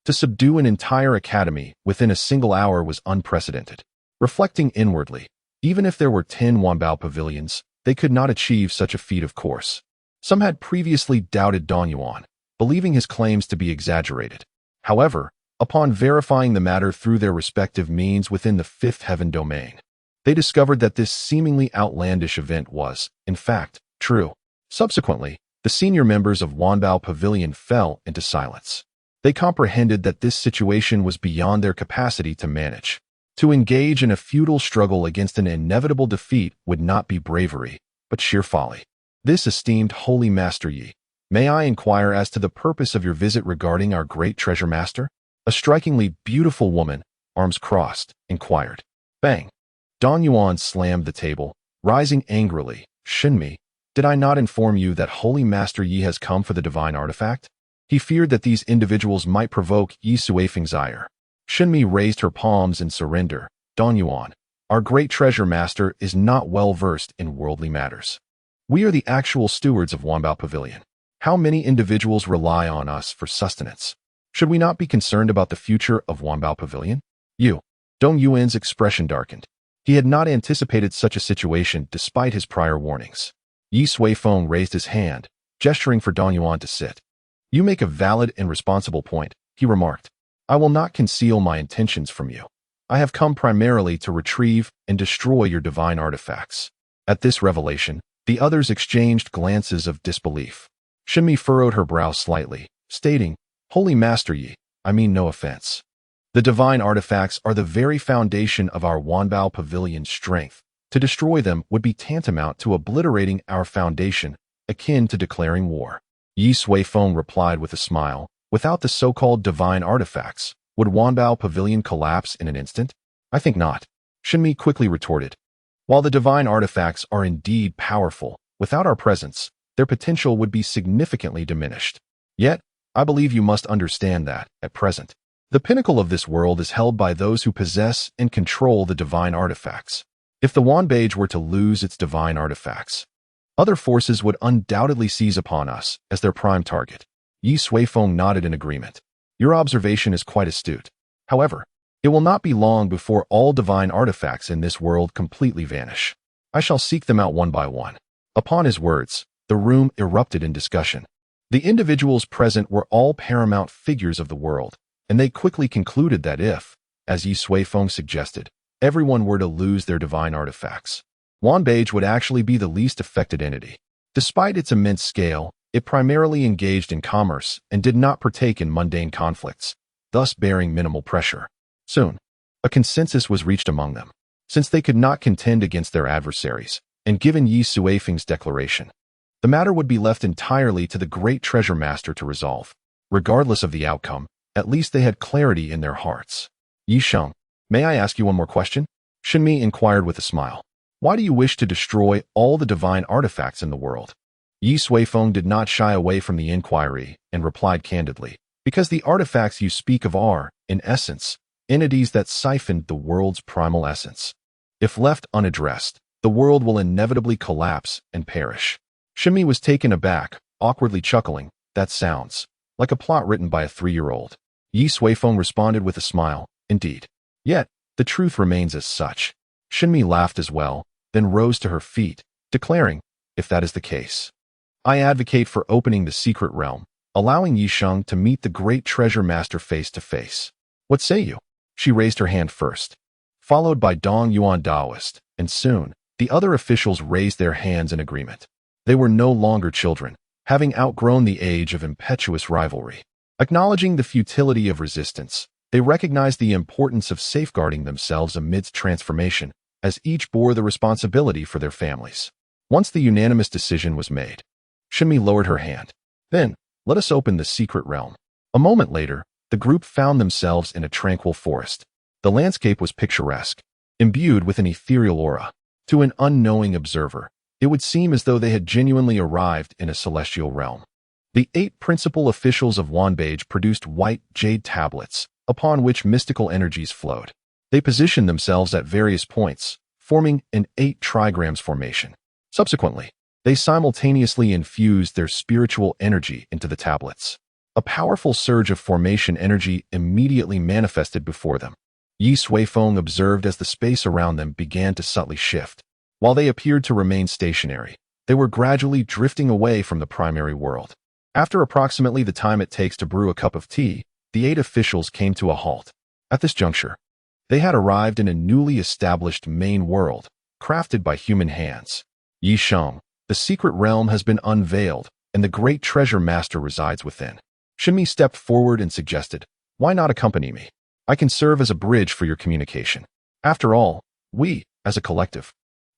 To subdue an entire academy within a single hour was unprecedented. Reflecting inwardly, even if there were 10 Wanbao pavilions, they could not achieve such a feat of course. Some had previously doubted Don Yuan, believing his claims to be exaggerated. However, upon verifying the matter through their respective means within the fifth heaven domain, they discovered that this seemingly outlandish event was, in fact, true. Subsequently, the senior members of Wanbao Pavilion fell into silence. They comprehended that this situation was beyond their capacity to manage. To engage in a futile struggle against an inevitable defeat would not be bravery, but sheer folly. This esteemed Holy Master Ye, may I inquire as to the purpose of your visit regarding our great treasure master? A strikingly beautiful woman, arms crossed, inquired. Bang! Don Yuan slammed the table, rising angrily. Shinmi, did I not inform you that Holy Master Ye has come for the divine artifact? He feared that these individuals might provoke Ye Suifeng's ire. Shinmi raised her palms in surrender. Don Yuan, our great treasure master is not well versed in worldly matters. We are the actual stewards of Wanbao Pavilion. How many individuals rely on us for sustenance? Should we not be concerned about the future of Wanbao Pavilion? Dong Yuan's expression darkened. He had not anticipated such a situation despite his prior warnings. Ye Suifeng raised his hand, gesturing for Don Yuan to sit. You make a valid and responsible point, he remarked. I will not conceal my intentions from you. I have come primarily to retrieve and destroy your divine artifacts. At this revelation, the others exchanged glances of disbelief. Shinmi furrowed her brow slightly, stating, Holy Master Ye, I mean no offense. The divine artifacts are the very foundation of our Wanbao Pavilion's strength. To destroy them would be tantamount to obliterating our foundation, akin to declaring war. Ye Suifeng replied with a smile. Without the so-called divine artifacts, would Wanbao Pavilion collapse in an instant? I think not. Shinmi quickly retorted. While the divine artifacts are indeed powerful, without our presence, their potential would be significantly diminished. Yet, I believe you must understand that, at present, the pinnacle of this world is held by those who possess and control the divine artifacts. If the Wanbage were to lose its divine artifacts, other forces would undoubtedly seize upon us as their prime target. Ye Suifeng nodded in agreement. Your observation is quite astute. However, it will not be long before all divine artifacts in this world completely vanish. I shall seek them out one by one. Upon his words, the room erupted in discussion. The individuals present were all paramount figures of the world, and they quickly concluded that if, as Ye Suifeng suggested, everyone were to lose their divine artifacts, Wanbage would actually be the least affected entity. Despite its immense scale, it primarily engaged in commerce and did not partake in mundane conflicts, thus bearing minimal pressure. Soon, a consensus was reached among them. Since they could not contend against their adversaries, and given Ye Suifeng's declaration, the matter would be left entirely to the great treasure master to resolve. Regardless of the outcome, at least they had clarity in their hearts. Ye Sheng, may I ask you one more question? Shinmi inquired with a smile. Why do you wish to destroy all the divine artifacts in the world? Ye Suifeng did not shy away from the inquiry and replied candidly, because the artifacts you speak of are, in essence, entities that siphoned the world's primal essence. If left unaddressed, the world will inevitably collapse and perish. Shinmi was taken aback, awkwardly chuckling, "That sounds like a plot written by a 3-year-old. Ye Suifeng responded with a smile, "Indeed. Yet, the truth remains as such." Shinmi laughed as well, then rose to her feet, declaring, "If that is the case, I advocate for opening the secret realm, allowing Yi Sheng to meet the great treasure master face to face. What say you?" She raised her hand first, followed by Dong Yuan Daoist, and soon, the other officials raised their hands in agreement. They were no longer children, having outgrown the age of impetuous rivalry. Acknowledging the futility of resistance, they recognized the importance of safeguarding themselves amidst transformation, as each bore the responsibility for their families. Once the unanimous decision was made, Shinmi lowered her hand. "Then, let us open the secret realm." A moment later, the group found themselves in a tranquil forest. The landscape was picturesque, imbued with an ethereal aura. To an unknowing observer, it would seem as though they had genuinely arrived in a celestial realm. The 8 principal officials of Wanbage produced white jade tablets, upon which mystical energies flowed. They positioned themselves at various points, forming an 8 trigrams formation. Subsequently, they simultaneously infused their spiritual energy into the tablets. A powerful surge of formation energy immediately manifested before them. Ye Suifeng observed as the space around them began to subtly shift. While they appeared to remain stationary, they were gradually drifting away from the primary world. After approximately the time it takes to brew a cup of tea, the 8 officials came to a halt. At this juncture, they had arrived in a newly established main world, crafted by human hands. Yi Sheng, the secret realm has been unveiled, and the great treasure master resides within. Shinmi stepped forward and suggested, "Why not accompany me? I can serve as a bridge for your communication. After all, we, as a collective,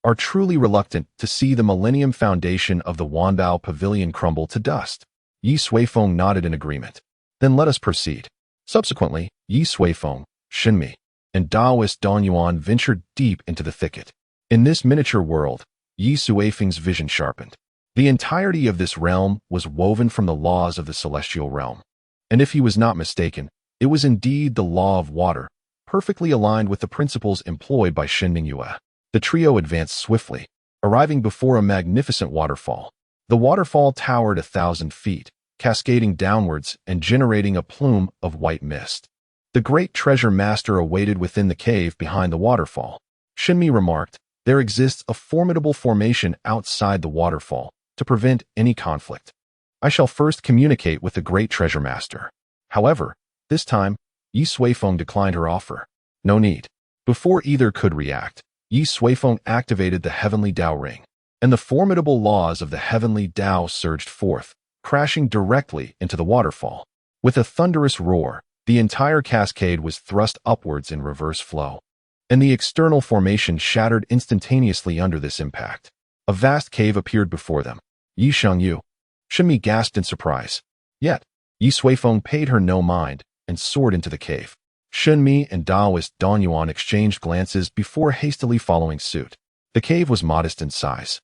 are truly reluctant to see the Millennium Foundation of the Wanbao Pavilion crumble to dust." Ye Suifeng nodded in agreement. "Then let us proceed." Subsequently, Ye Suifeng, Shinmi, and Daoist Dong Yuan ventured deep into the thicket. In this miniature world, Ye Suifeng's vision sharpened. The entirety of this realm was woven from the laws of the celestial realm. And if he was not mistaken, it was indeed the law of water, perfectly aligned with the principles employed by Shinming Yue. The trio advanced swiftly, arriving before a magnificent waterfall. The waterfall towered 1,000 feet, cascading downwards and generating a plume of white mist. The great treasure master awaited within the cave behind the waterfall. Shinmi remarked, "There exists a formidable formation outside the waterfall to prevent any conflict. I shall first communicate with the great treasure master." However, this time, Ye Suifeng declined her offer. No need. Before either could react, Ye Suifeng activated the heavenly Dao ring, and the formidable laws of the heavenly Dao surged forth, crashing directly into the waterfall. With a thunderous roar, the entire cascade was thrust upwards in reverse flow, and the external formation shattered instantaneously under this impact. A vast cave appeared before them. "Yi Sheng Yu." Shinmi gasped in surprise. Yet, Ye Suifeng paid her no mind and soared into the cave. Shinmi and Daoist Dong Yuan exchanged glances before hastily following suit. The cave was modest in size,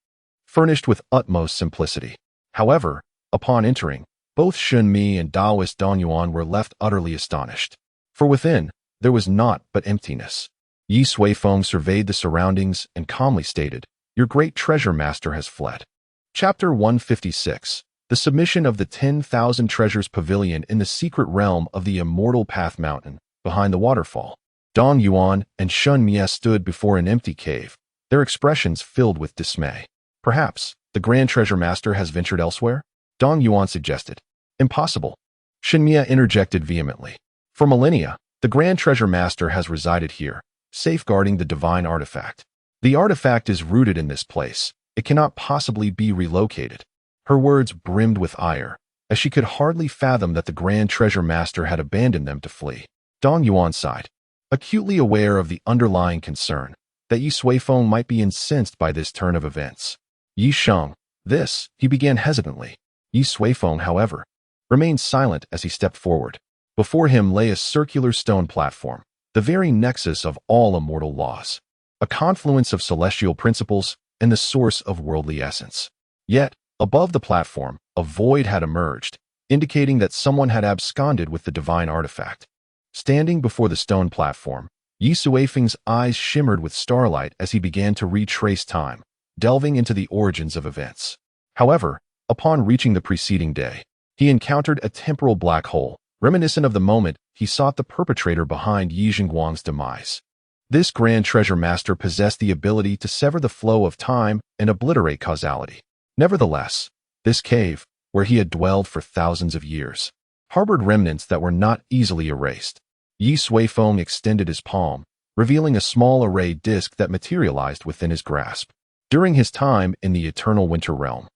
furnished with utmost simplicity. However, upon entering, both Shinmi and Daoist Dong Yuan were left utterly astonished. For within, there was naught but emptiness. Ye Suifeng surveyed the surroundings and calmly stated, "Your great treasure master has fled." Chapter 156. The submission of the 10,000 treasures pavilion in the secret realm of the immortal Path Mountain, behind the waterfall. Dong Yuan and Shun Mie stood before an empty cave, their expressions filled with dismay. "Perhaps, the grand treasure master has ventured elsewhere?" Dong Yuan suggested. "Impossible." Shin Mie interjected vehemently. "For millennia, the grand treasure master has resided here, safeguarding the divine artifact. The artifact is rooted in this place. It cannot possibly be relocated." Her words brimmed with ire, as she could hardly fathom that the grand treasure master had abandoned them to flee. Dong Yuan sighed, acutely aware of the underlying concern that Ye Suifeng might be incensed by this turn of events. "Yi Sheng, this," he began hesitantly. Ye Suifeng, however, remained silent as he stepped forward. Before him lay a circular stone platform, the very nexus of all immortal laws, a confluence of celestial principles and the source of worldly essence. Yet, above the platform, a void had emerged, indicating that someone had absconded with the divine artifact. Standing before the stone platform, Ye Suifeng's eyes shimmered with starlight as he began to retrace time, delving into the origins of events. However, Upon reaching the preceding day, he encountered a temporal black hole, reminiscent of the moment he sought the perpetrator behind Yi Jingguang's demise. This grand treasure master possessed the ability to sever the flow of time and obliterate causality. Nevertheless, this cave, where he had dwelled for thousands of years, harbored remnants that were not easily erased. Ye Suifeng extended his palm, revealing a small array disk that materialized within his grasp. During his time in the Eternal Winter Realm,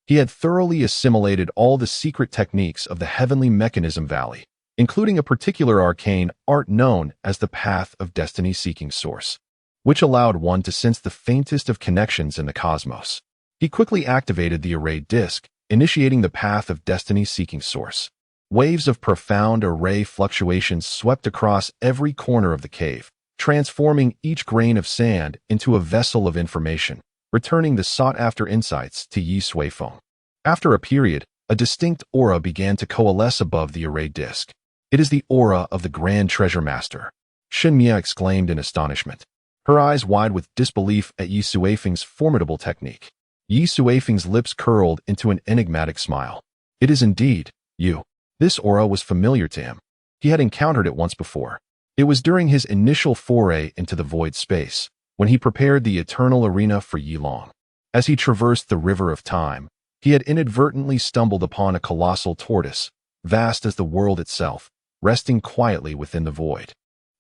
he had thoroughly assimilated all the secret techniques of the Heavenly Mechanism Valley, including a particular arcane art known as the Path of Destiny-Seeking Source, which allowed one to sense the faintest of connections in the cosmos. He quickly activated the array disk, initiating the Path of Destiny-Seeking Source. Waves of profound array fluctuations swept across every corner of the cave, transforming each grain of sand into a vessel of information, returning the sought-after insights to Ye Suifeng. After a period, a distinct aura began to coalesce above the array disk. "It is the aura of the Grand Treasure Master," Shenmia exclaimed in astonishment, her eyes wide with disbelief at Ye Suifeng's formidable technique. Ye Suifeng's lips curled into an enigmatic smile. "It is indeed you." This aura was familiar to him. He had encountered it once before. It was during his initial foray into the void space, when he prepared the eternal arena for Yilong. As he traversed the river of time, he had inadvertently stumbled upon a colossal tortoise, vast as the world itself, resting quietly within the void.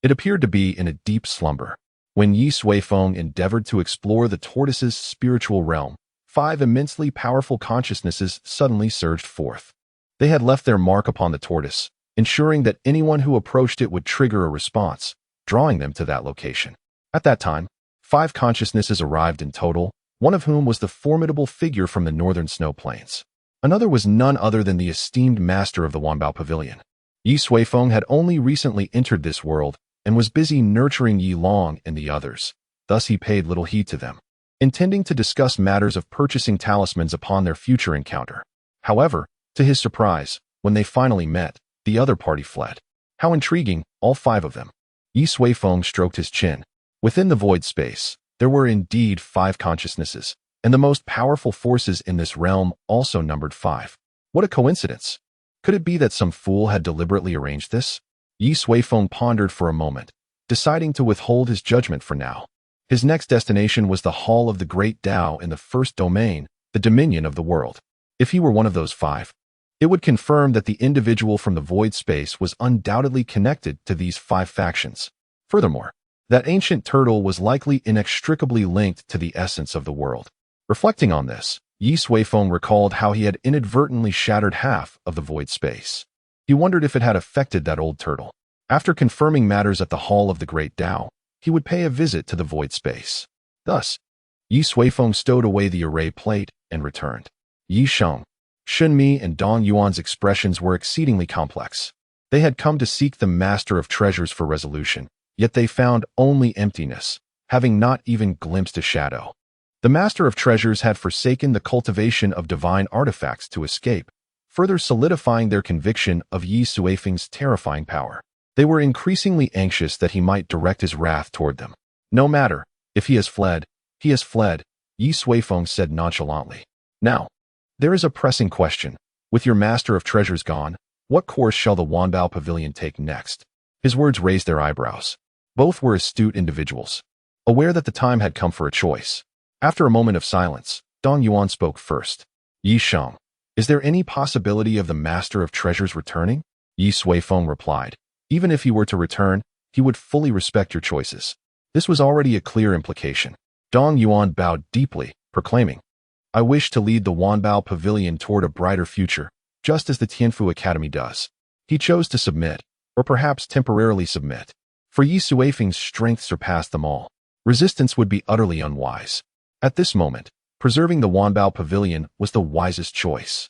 It appeared to be in a deep slumber. When Ye Suifeng endeavored to explore the tortoise's spiritual realm, 5 immensely powerful consciousnesses suddenly surged forth. They had left their mark upon the tortoise, ensuring that anyone who approached it would trigger a response, drawing them to that location. At that time, 5 consciousnesses arrived in total, one of whom was the formidable figure from the northern snow plains. Another was none other than the esteemed master of the Wanbao Pavilion. Ye Suifeng had only recently entered this world and was busy nurturing Yilong and the others, thus he paid little heed to them, intending to discuss matters of purchasing talismans upon their future encounter. However, to his surprise, when they finally met, the other party fled. How intriguing, all 5 of them. Ye Suifeng stroked his chin. Within the void space, there were indeed 5 consciousnesses, and the most powerful forces in this realm also numbered 5. What a coincidence! Could it be that some fool had deliberately arranged this? Ye Suifeng pondered for a moment, deciding to withhold his judgment for now. His next destination was the Hall of the Great Dao in the first domain, the dominion of the world. If he were one of those 5, it would confirm that the individual from the void space was undoubtedly connected to these 5 factions. Furthermore, that ancient turtle was likely inextricably linked to the essence of the world. Reflecting on this, Ye Suifeng recalled how he had inadvertently shattered half of the void space. He wondered if it had affected that old turtle. After confirming matters at the Hall of the Great Dao, he would pay a visit to the void space. Thus, Ye Suifeng stowed away the array plate and returned. Yi Sheng, Shunmi, and Dong Yuan's expressions were exceedingly complex. They had come to seek the Master of Treasures for resolution, yet they found only emptiness, having not even glimpsed a shadow. The Master of Treasures had forsaken the cultivation of divine artifacts to escape, further solidifying their conviction of Ye Suifeng's terrifying power. They were increasingly anxious that he might direct his wrath toward them. "No matter, if he has fled, he has fled," Ye Suifeng said nonchalantly. "Now, there is a pressing question. With your Master of Treasures gone, what course shall the Wanbao Pavilion take next?" His words raised their eyebrows. Both were astute individuals, aware that the time had come for a choice. After a moment of silence, Dong Yuan spoke first. "Yi Sheng, is there any possibility of the Master of Treasures returning?" Ye Suifeng replied. "Even if he were to return, he would fully respect your choices." This was already a clear implication. Dong Yuan bowed deeply, proclaiming, "I wish to lead the Wanbao Pavilion toward a brighter future, just as the Tianfu Academy does." He chose to submit, or perhaps temporarily submit, for Ye Suifeng's strength surpassed them all. Resistance would be utterly unwise. At this moment, preserving the Wanbao Pavilion was the wisest choice.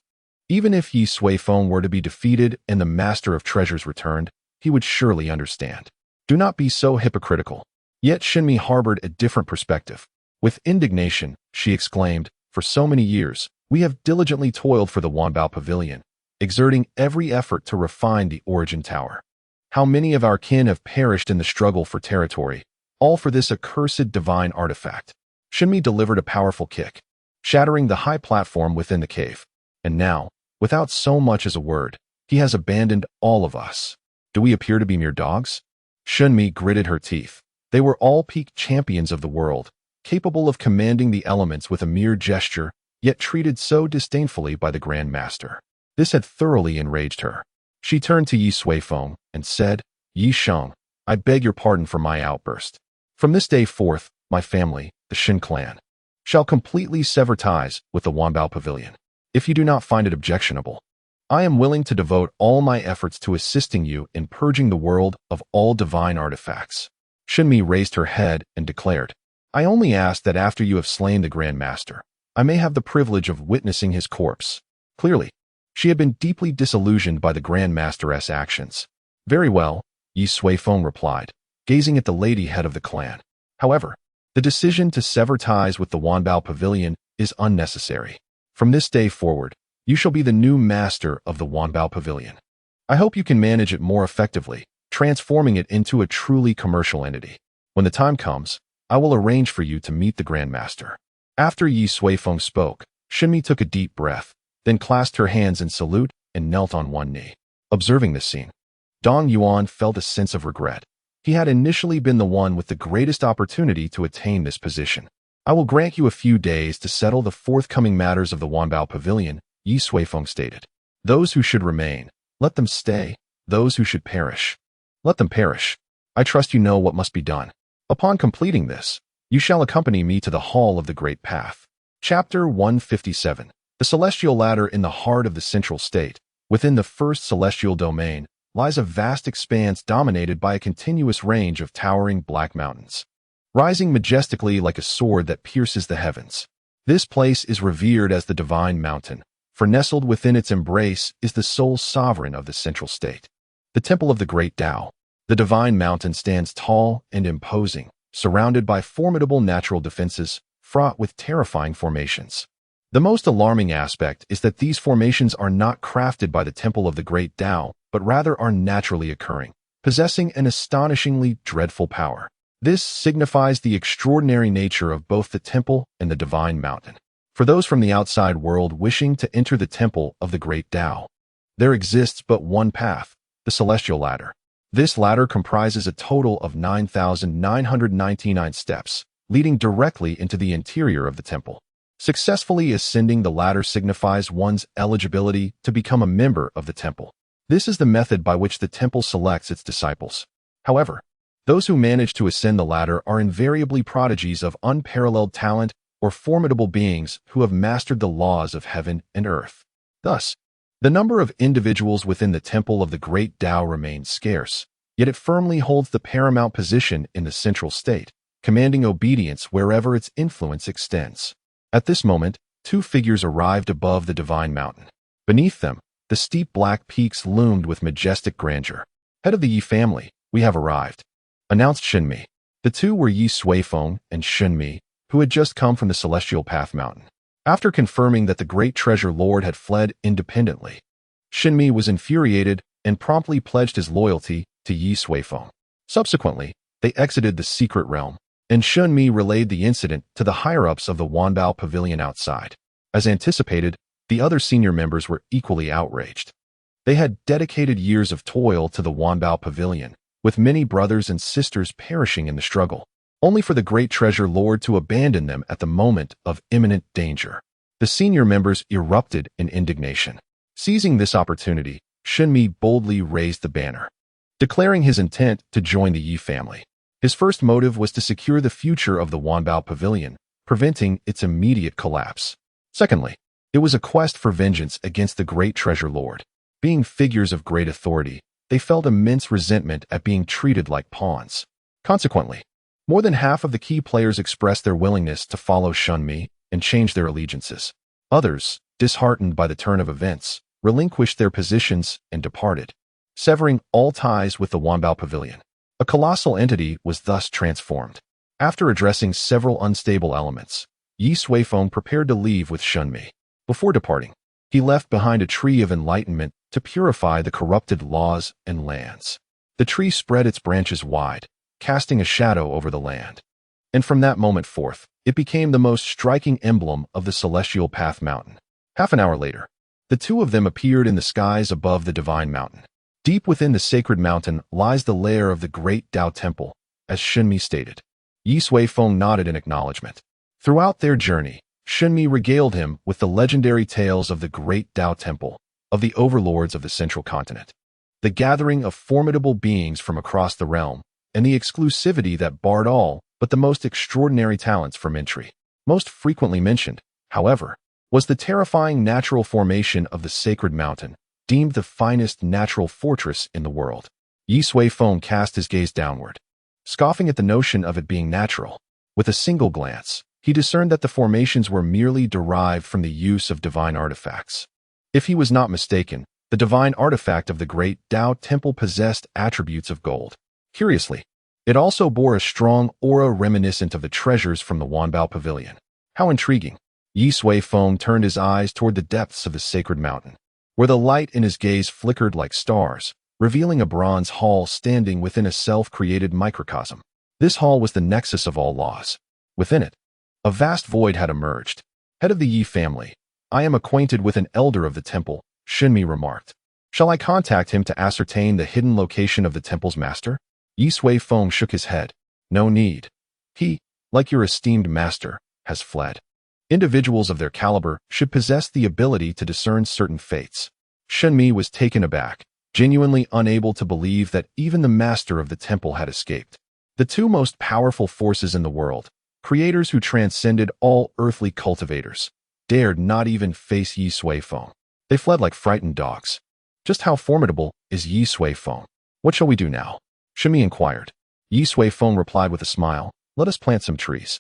Even if Ye Suifeng were to be defeated and the Master of Treasures returned, he would surely understand. Do not be so hypocritical. Yet Shinmi harbored a different perspective. With indignation, she exclaimed, "For so many years, we have diligently toiled for the Wanbao Pavilion, exerting every effort to refine the Origin Tower. How many of our kin have perished in the struggle for territory, all for this accursed divine artifact." Shinmi delivered a powerful kick, shattering the high platform within the cave. And now, without so much as a word, he has abandoned all of us. Do we appear to be mere dogs? Shunmi gritted her teeth. They were all peak champions of the world, capable of commanding the elements with a mere gesture, yet treated so disdainfully by the Grand Master. This had thoroughly enraged her. She turned to Ye Suifeng and said, Yi Sheng, I beg your pardon for my outburst. From this day forth, my family, the Shin clan, shall completely sever ties with the Wanbao Pavilion. If you do not find it objectionable, I am willing to devote all my efforts to assisting you in purging the world of all divine artifacts. Shunmi raised her head and declared, I only ask that after you have slain the Grand Master, I may have the privilege of witnessing his corpse. Clearly, she had been deeply disillusioned by the Grand Master's actions. Very well, Ye Suifeng replied, gazing at the lady head of the clan. However, the decision to sever ties with the Wanbao Pavilion is unnecessary. From this day forward, you shall be the new master of the Wanbao Pavilion. I hope you can manage it more effectively, transforming it into a truly commercial entity. When the time comes, I will arrange for you to meet the Grand Master. After Ye Suifeng spoke, Shunmi took a deep breath, then clasped her hands in salute and knelt on one knee. Observing this scene, Dong Yuan felt a sense of regret. He had initially been the one with the greatest opportunity to attain this position. I will grant you a few days to settle the forthcoming matters of the Wanbao Pavilion, Ye Suifeng stated. Those who should remain, let them stay. Those who should perish, let them perish. I trust you know what must be done. Upon completing this, you shall accompany me to the Hall of the Great Path. Chapter 157. The Celestial Ladder. In the heart of the Central State, within the first celestial domain, lies a vast expanse dominated by a continuous range of towering black mountains, rising majestically like a sword that pierces the heavens. This place is revered as the Divine Mountain, for nestled within its embrace is the sole sovereign of the Central State, the Temple of the Great Dao. The Divine Mountain stands tall and imposing, surrounded by formidable natural defenses, fraught with terrifying formations. The most alarming aspect is that these formations are not crafted by the Temple of the Great Dao, but rather are naturally occurring, possessing an astonishingly dreadful power. This signifies the extraordinary nature of both the temple and the Divine Mountain. For those from the outside world wishing to enter the Temple of the Great Dao, there exists but one path, the Celestial Ladder. This ladder comprises a total of 9,999 steps, leading directly into the interior of the temple. Successfully ascending the ladder signifies one's eligibility to become a member of the temple. This is the method by which the temple selects its disciples. However, those who manage to ascend the ladder are invariably prodigies of unparalleled talent or formidable beings who have mastered the laws of heaven and earth. Thus, the number of individuals within the Temple of the Great Dao remains scarce, yet it firmly holds the paramount position in the Central State, commanding obedience wherever its influence extends. At this moment, two figures arrived above the Divine Mountain. Beneath them, the steep black peaks loomed with majestic grandeur. Head of the Yi family, we have arrived, announced Shunmi. The two were Ye Suifeng and Shunmi, who had just come from the Celestial Path Mountain. After confirming that the great treasure lord had fled independently, Shunmi was infuriated and promptly pledged his loyalty to Ye Suifeng. Subsequently, they exited the secret realm, and Shunmi relayed the incident to the higher-ups of the Wanbao Pavilion outside. As anticipated, the other senior members were equally outraged. They had dedicated years of toil to the Wanbao Pavilion, with many brothers and sisters perishing in the struggle, only for the great treasure lord to abandon them at the moment of imminent danger. The senior members erupted in indignation. Seizing this opportunity, Shunmi boldly raised the banner, declaring his intent to join the Yi family. His first motive was to secure the future of the Wanbao Pavilion, preventing its immediate collapse. Secondly, it was a quest for vengeance against the great treasure lord. Being figures of great authority, they felt immense resentment at being treated like pawns. Consequently, more than half of the key players expressed their willingness to follow Shunmi and change their allegiances. Others, disheartened by the turn of events, relinquished their positions and departed, severing all ties with the Wanbao Pavilion. A colossal entity was thus transformed. After addressing several unstable elements, Ye Suifeng prepared to leave with Shunmi. Before departing, he left behind a tree of enlightenment to purify the corrupted laws and lands. The tree spread its branches wide, casting a shadow over the land. And from that moment forth, it became the most striking emblem of the Celestial Path Mountain. Half an hour later, The two of them appeared in the skies above the divine mountain. Deep within the sacred mountain lies the lair of the great Dao Temple, as Xunmi stated. Ye Suifeng nodded in acknowledgement. Throughout their journey, Xunmi regaled him with the legendary tales of the great Dao Temple, of the overlords of the central continent, the gathering of formidable beings from across the realm, and the exclusivity that barred all but the most extraordinary talents from entry. Most frequently mentioned, however, was the terrifying natural formation of the sacred mountain, deemed the finest natural fortress in the world. Ye Suifeng cast his gaze downward, scoffing at the notion of it being natural. With a single glance, he discerned that the formations were merely derived from the use of divine artifacts. If he was not mistaken, the divine artifact of the great Dao Temple possessed attributes of gold. Curiously, it also bore a strong aura reminiscent of the treasures from the Wanbao Pavilion. How intriguing! Ye Suifeng turned his eyes toward the depths of the sacred mountain, where the light in his gaze flickered like stars, revealing a bronze hall standing within a self-created microcosm. This hall was the nexus of all laws. Within it, a vast void had emerged. Head of the Ye family, I am acquainted with an elder of the temple, Xunmi remarked. Shall I contact him to ascertain the hidden location of the temple's master? Ye Suifeng shook his head. No need. He, like your esteemed master, has fled. Individuals of their caliber should possess the ability to discern certain fates. Xunmi was taken aback, genuinely unable to believe that even the master of the temple had escaped. The two most powerful forces in the world, creators who transcended all earthly cultivators, dared not even face Ye Suifeng. They fled like frightened dogs. Just how formidable is Ye Suifeng? What shall we do now? Xunmi inquired. Ye Suifeng replied with a smile, let us plant some trees.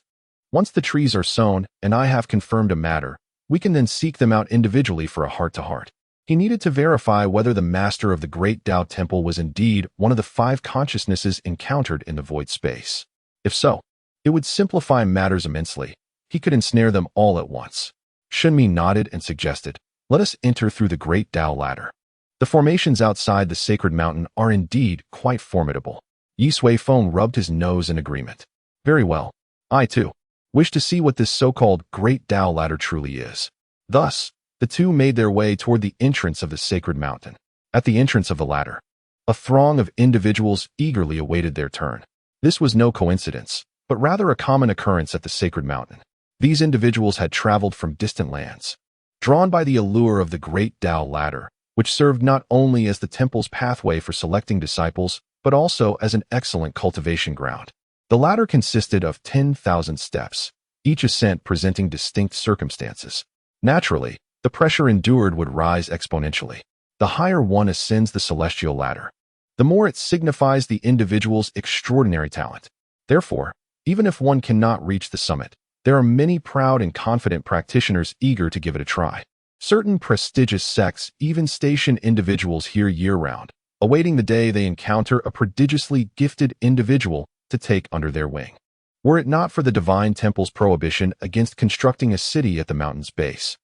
Once the trees are sown and I have confirmed a matter, we can then seek them out individually for a heart-to-heart. He needed to verify whether the master of the great Dao Temple was indeed one of the 5 consciousnesses encountered in the void space. If so, it would simplify matters immensely. He could ensnare them all at once. Xunmi nodded and suggested, let us enter through the great Dao ladder. The formations outside the sacred mountain are indeed quite formidable. Ye Suifeng rubbed his nose in agreement. Very well. I, too, wish to see what this so-called great Dao ladder truly is. Thus, the two made their way toward the entrance of the sacred mountain. At the entrance of the ladder, a throng of individuals eagerly awaited their turn. This was no coincidence, but rather a common occurrence at the sacred mountain. These individuals had traveled from distant lands, drawn by the allure of the great Dao ladder, which served not only as the temple's pathway for selecting disciples, but also as an excellent cultivation ground. The ladder consisted of 10,000 steps, each ascent presenting distinct circumstances. Naturally, the pressure endured would rise exponentially. The higher one ascends the celestial ladder, the more it signifies the individual's extraordinary talent. Therefore, even if one cannot reach the summit, there are many proud and confident practitioners eager to give it a try. Certain prestigious sects even station individuals here year-round, awaiting the day they encounter a prodigiously gifted individual to take under their wing. Were it not for the divine temple's prohibition against constructing a city at the mountain's base,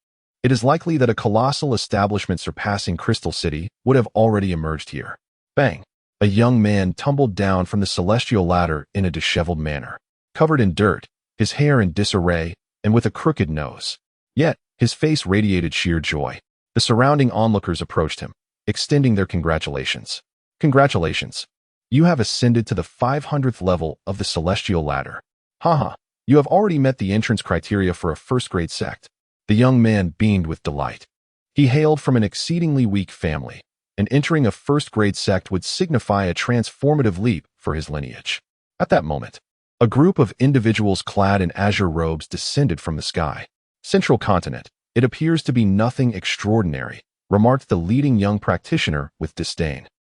it is likely that a colossal establishment surpassing Crystal City would have already emerged here. Bang! A young man tumbled down from the celestial ladder in a disheveled manner, covered in dirt, his hair in disarray, and with a crooked nose. Yet, his face radiated sheer joy. The surrounding onlookers approached him, extending their congratulations. Congratulations. You have ascended to the 500th level of the celestial ladder. Haha, you have already met the entrance criteria for a first-grade sect. The young man beamed with delight. He hailed from an exceedingly weak family, and entering a first-grade sect would signify a transformative leap for his lineage. At that moment, a group of individuals clad in azure robes descended from the sky. Central continent, it appears to be nothing extraordinary, remarked the leading young practitioner with disdain.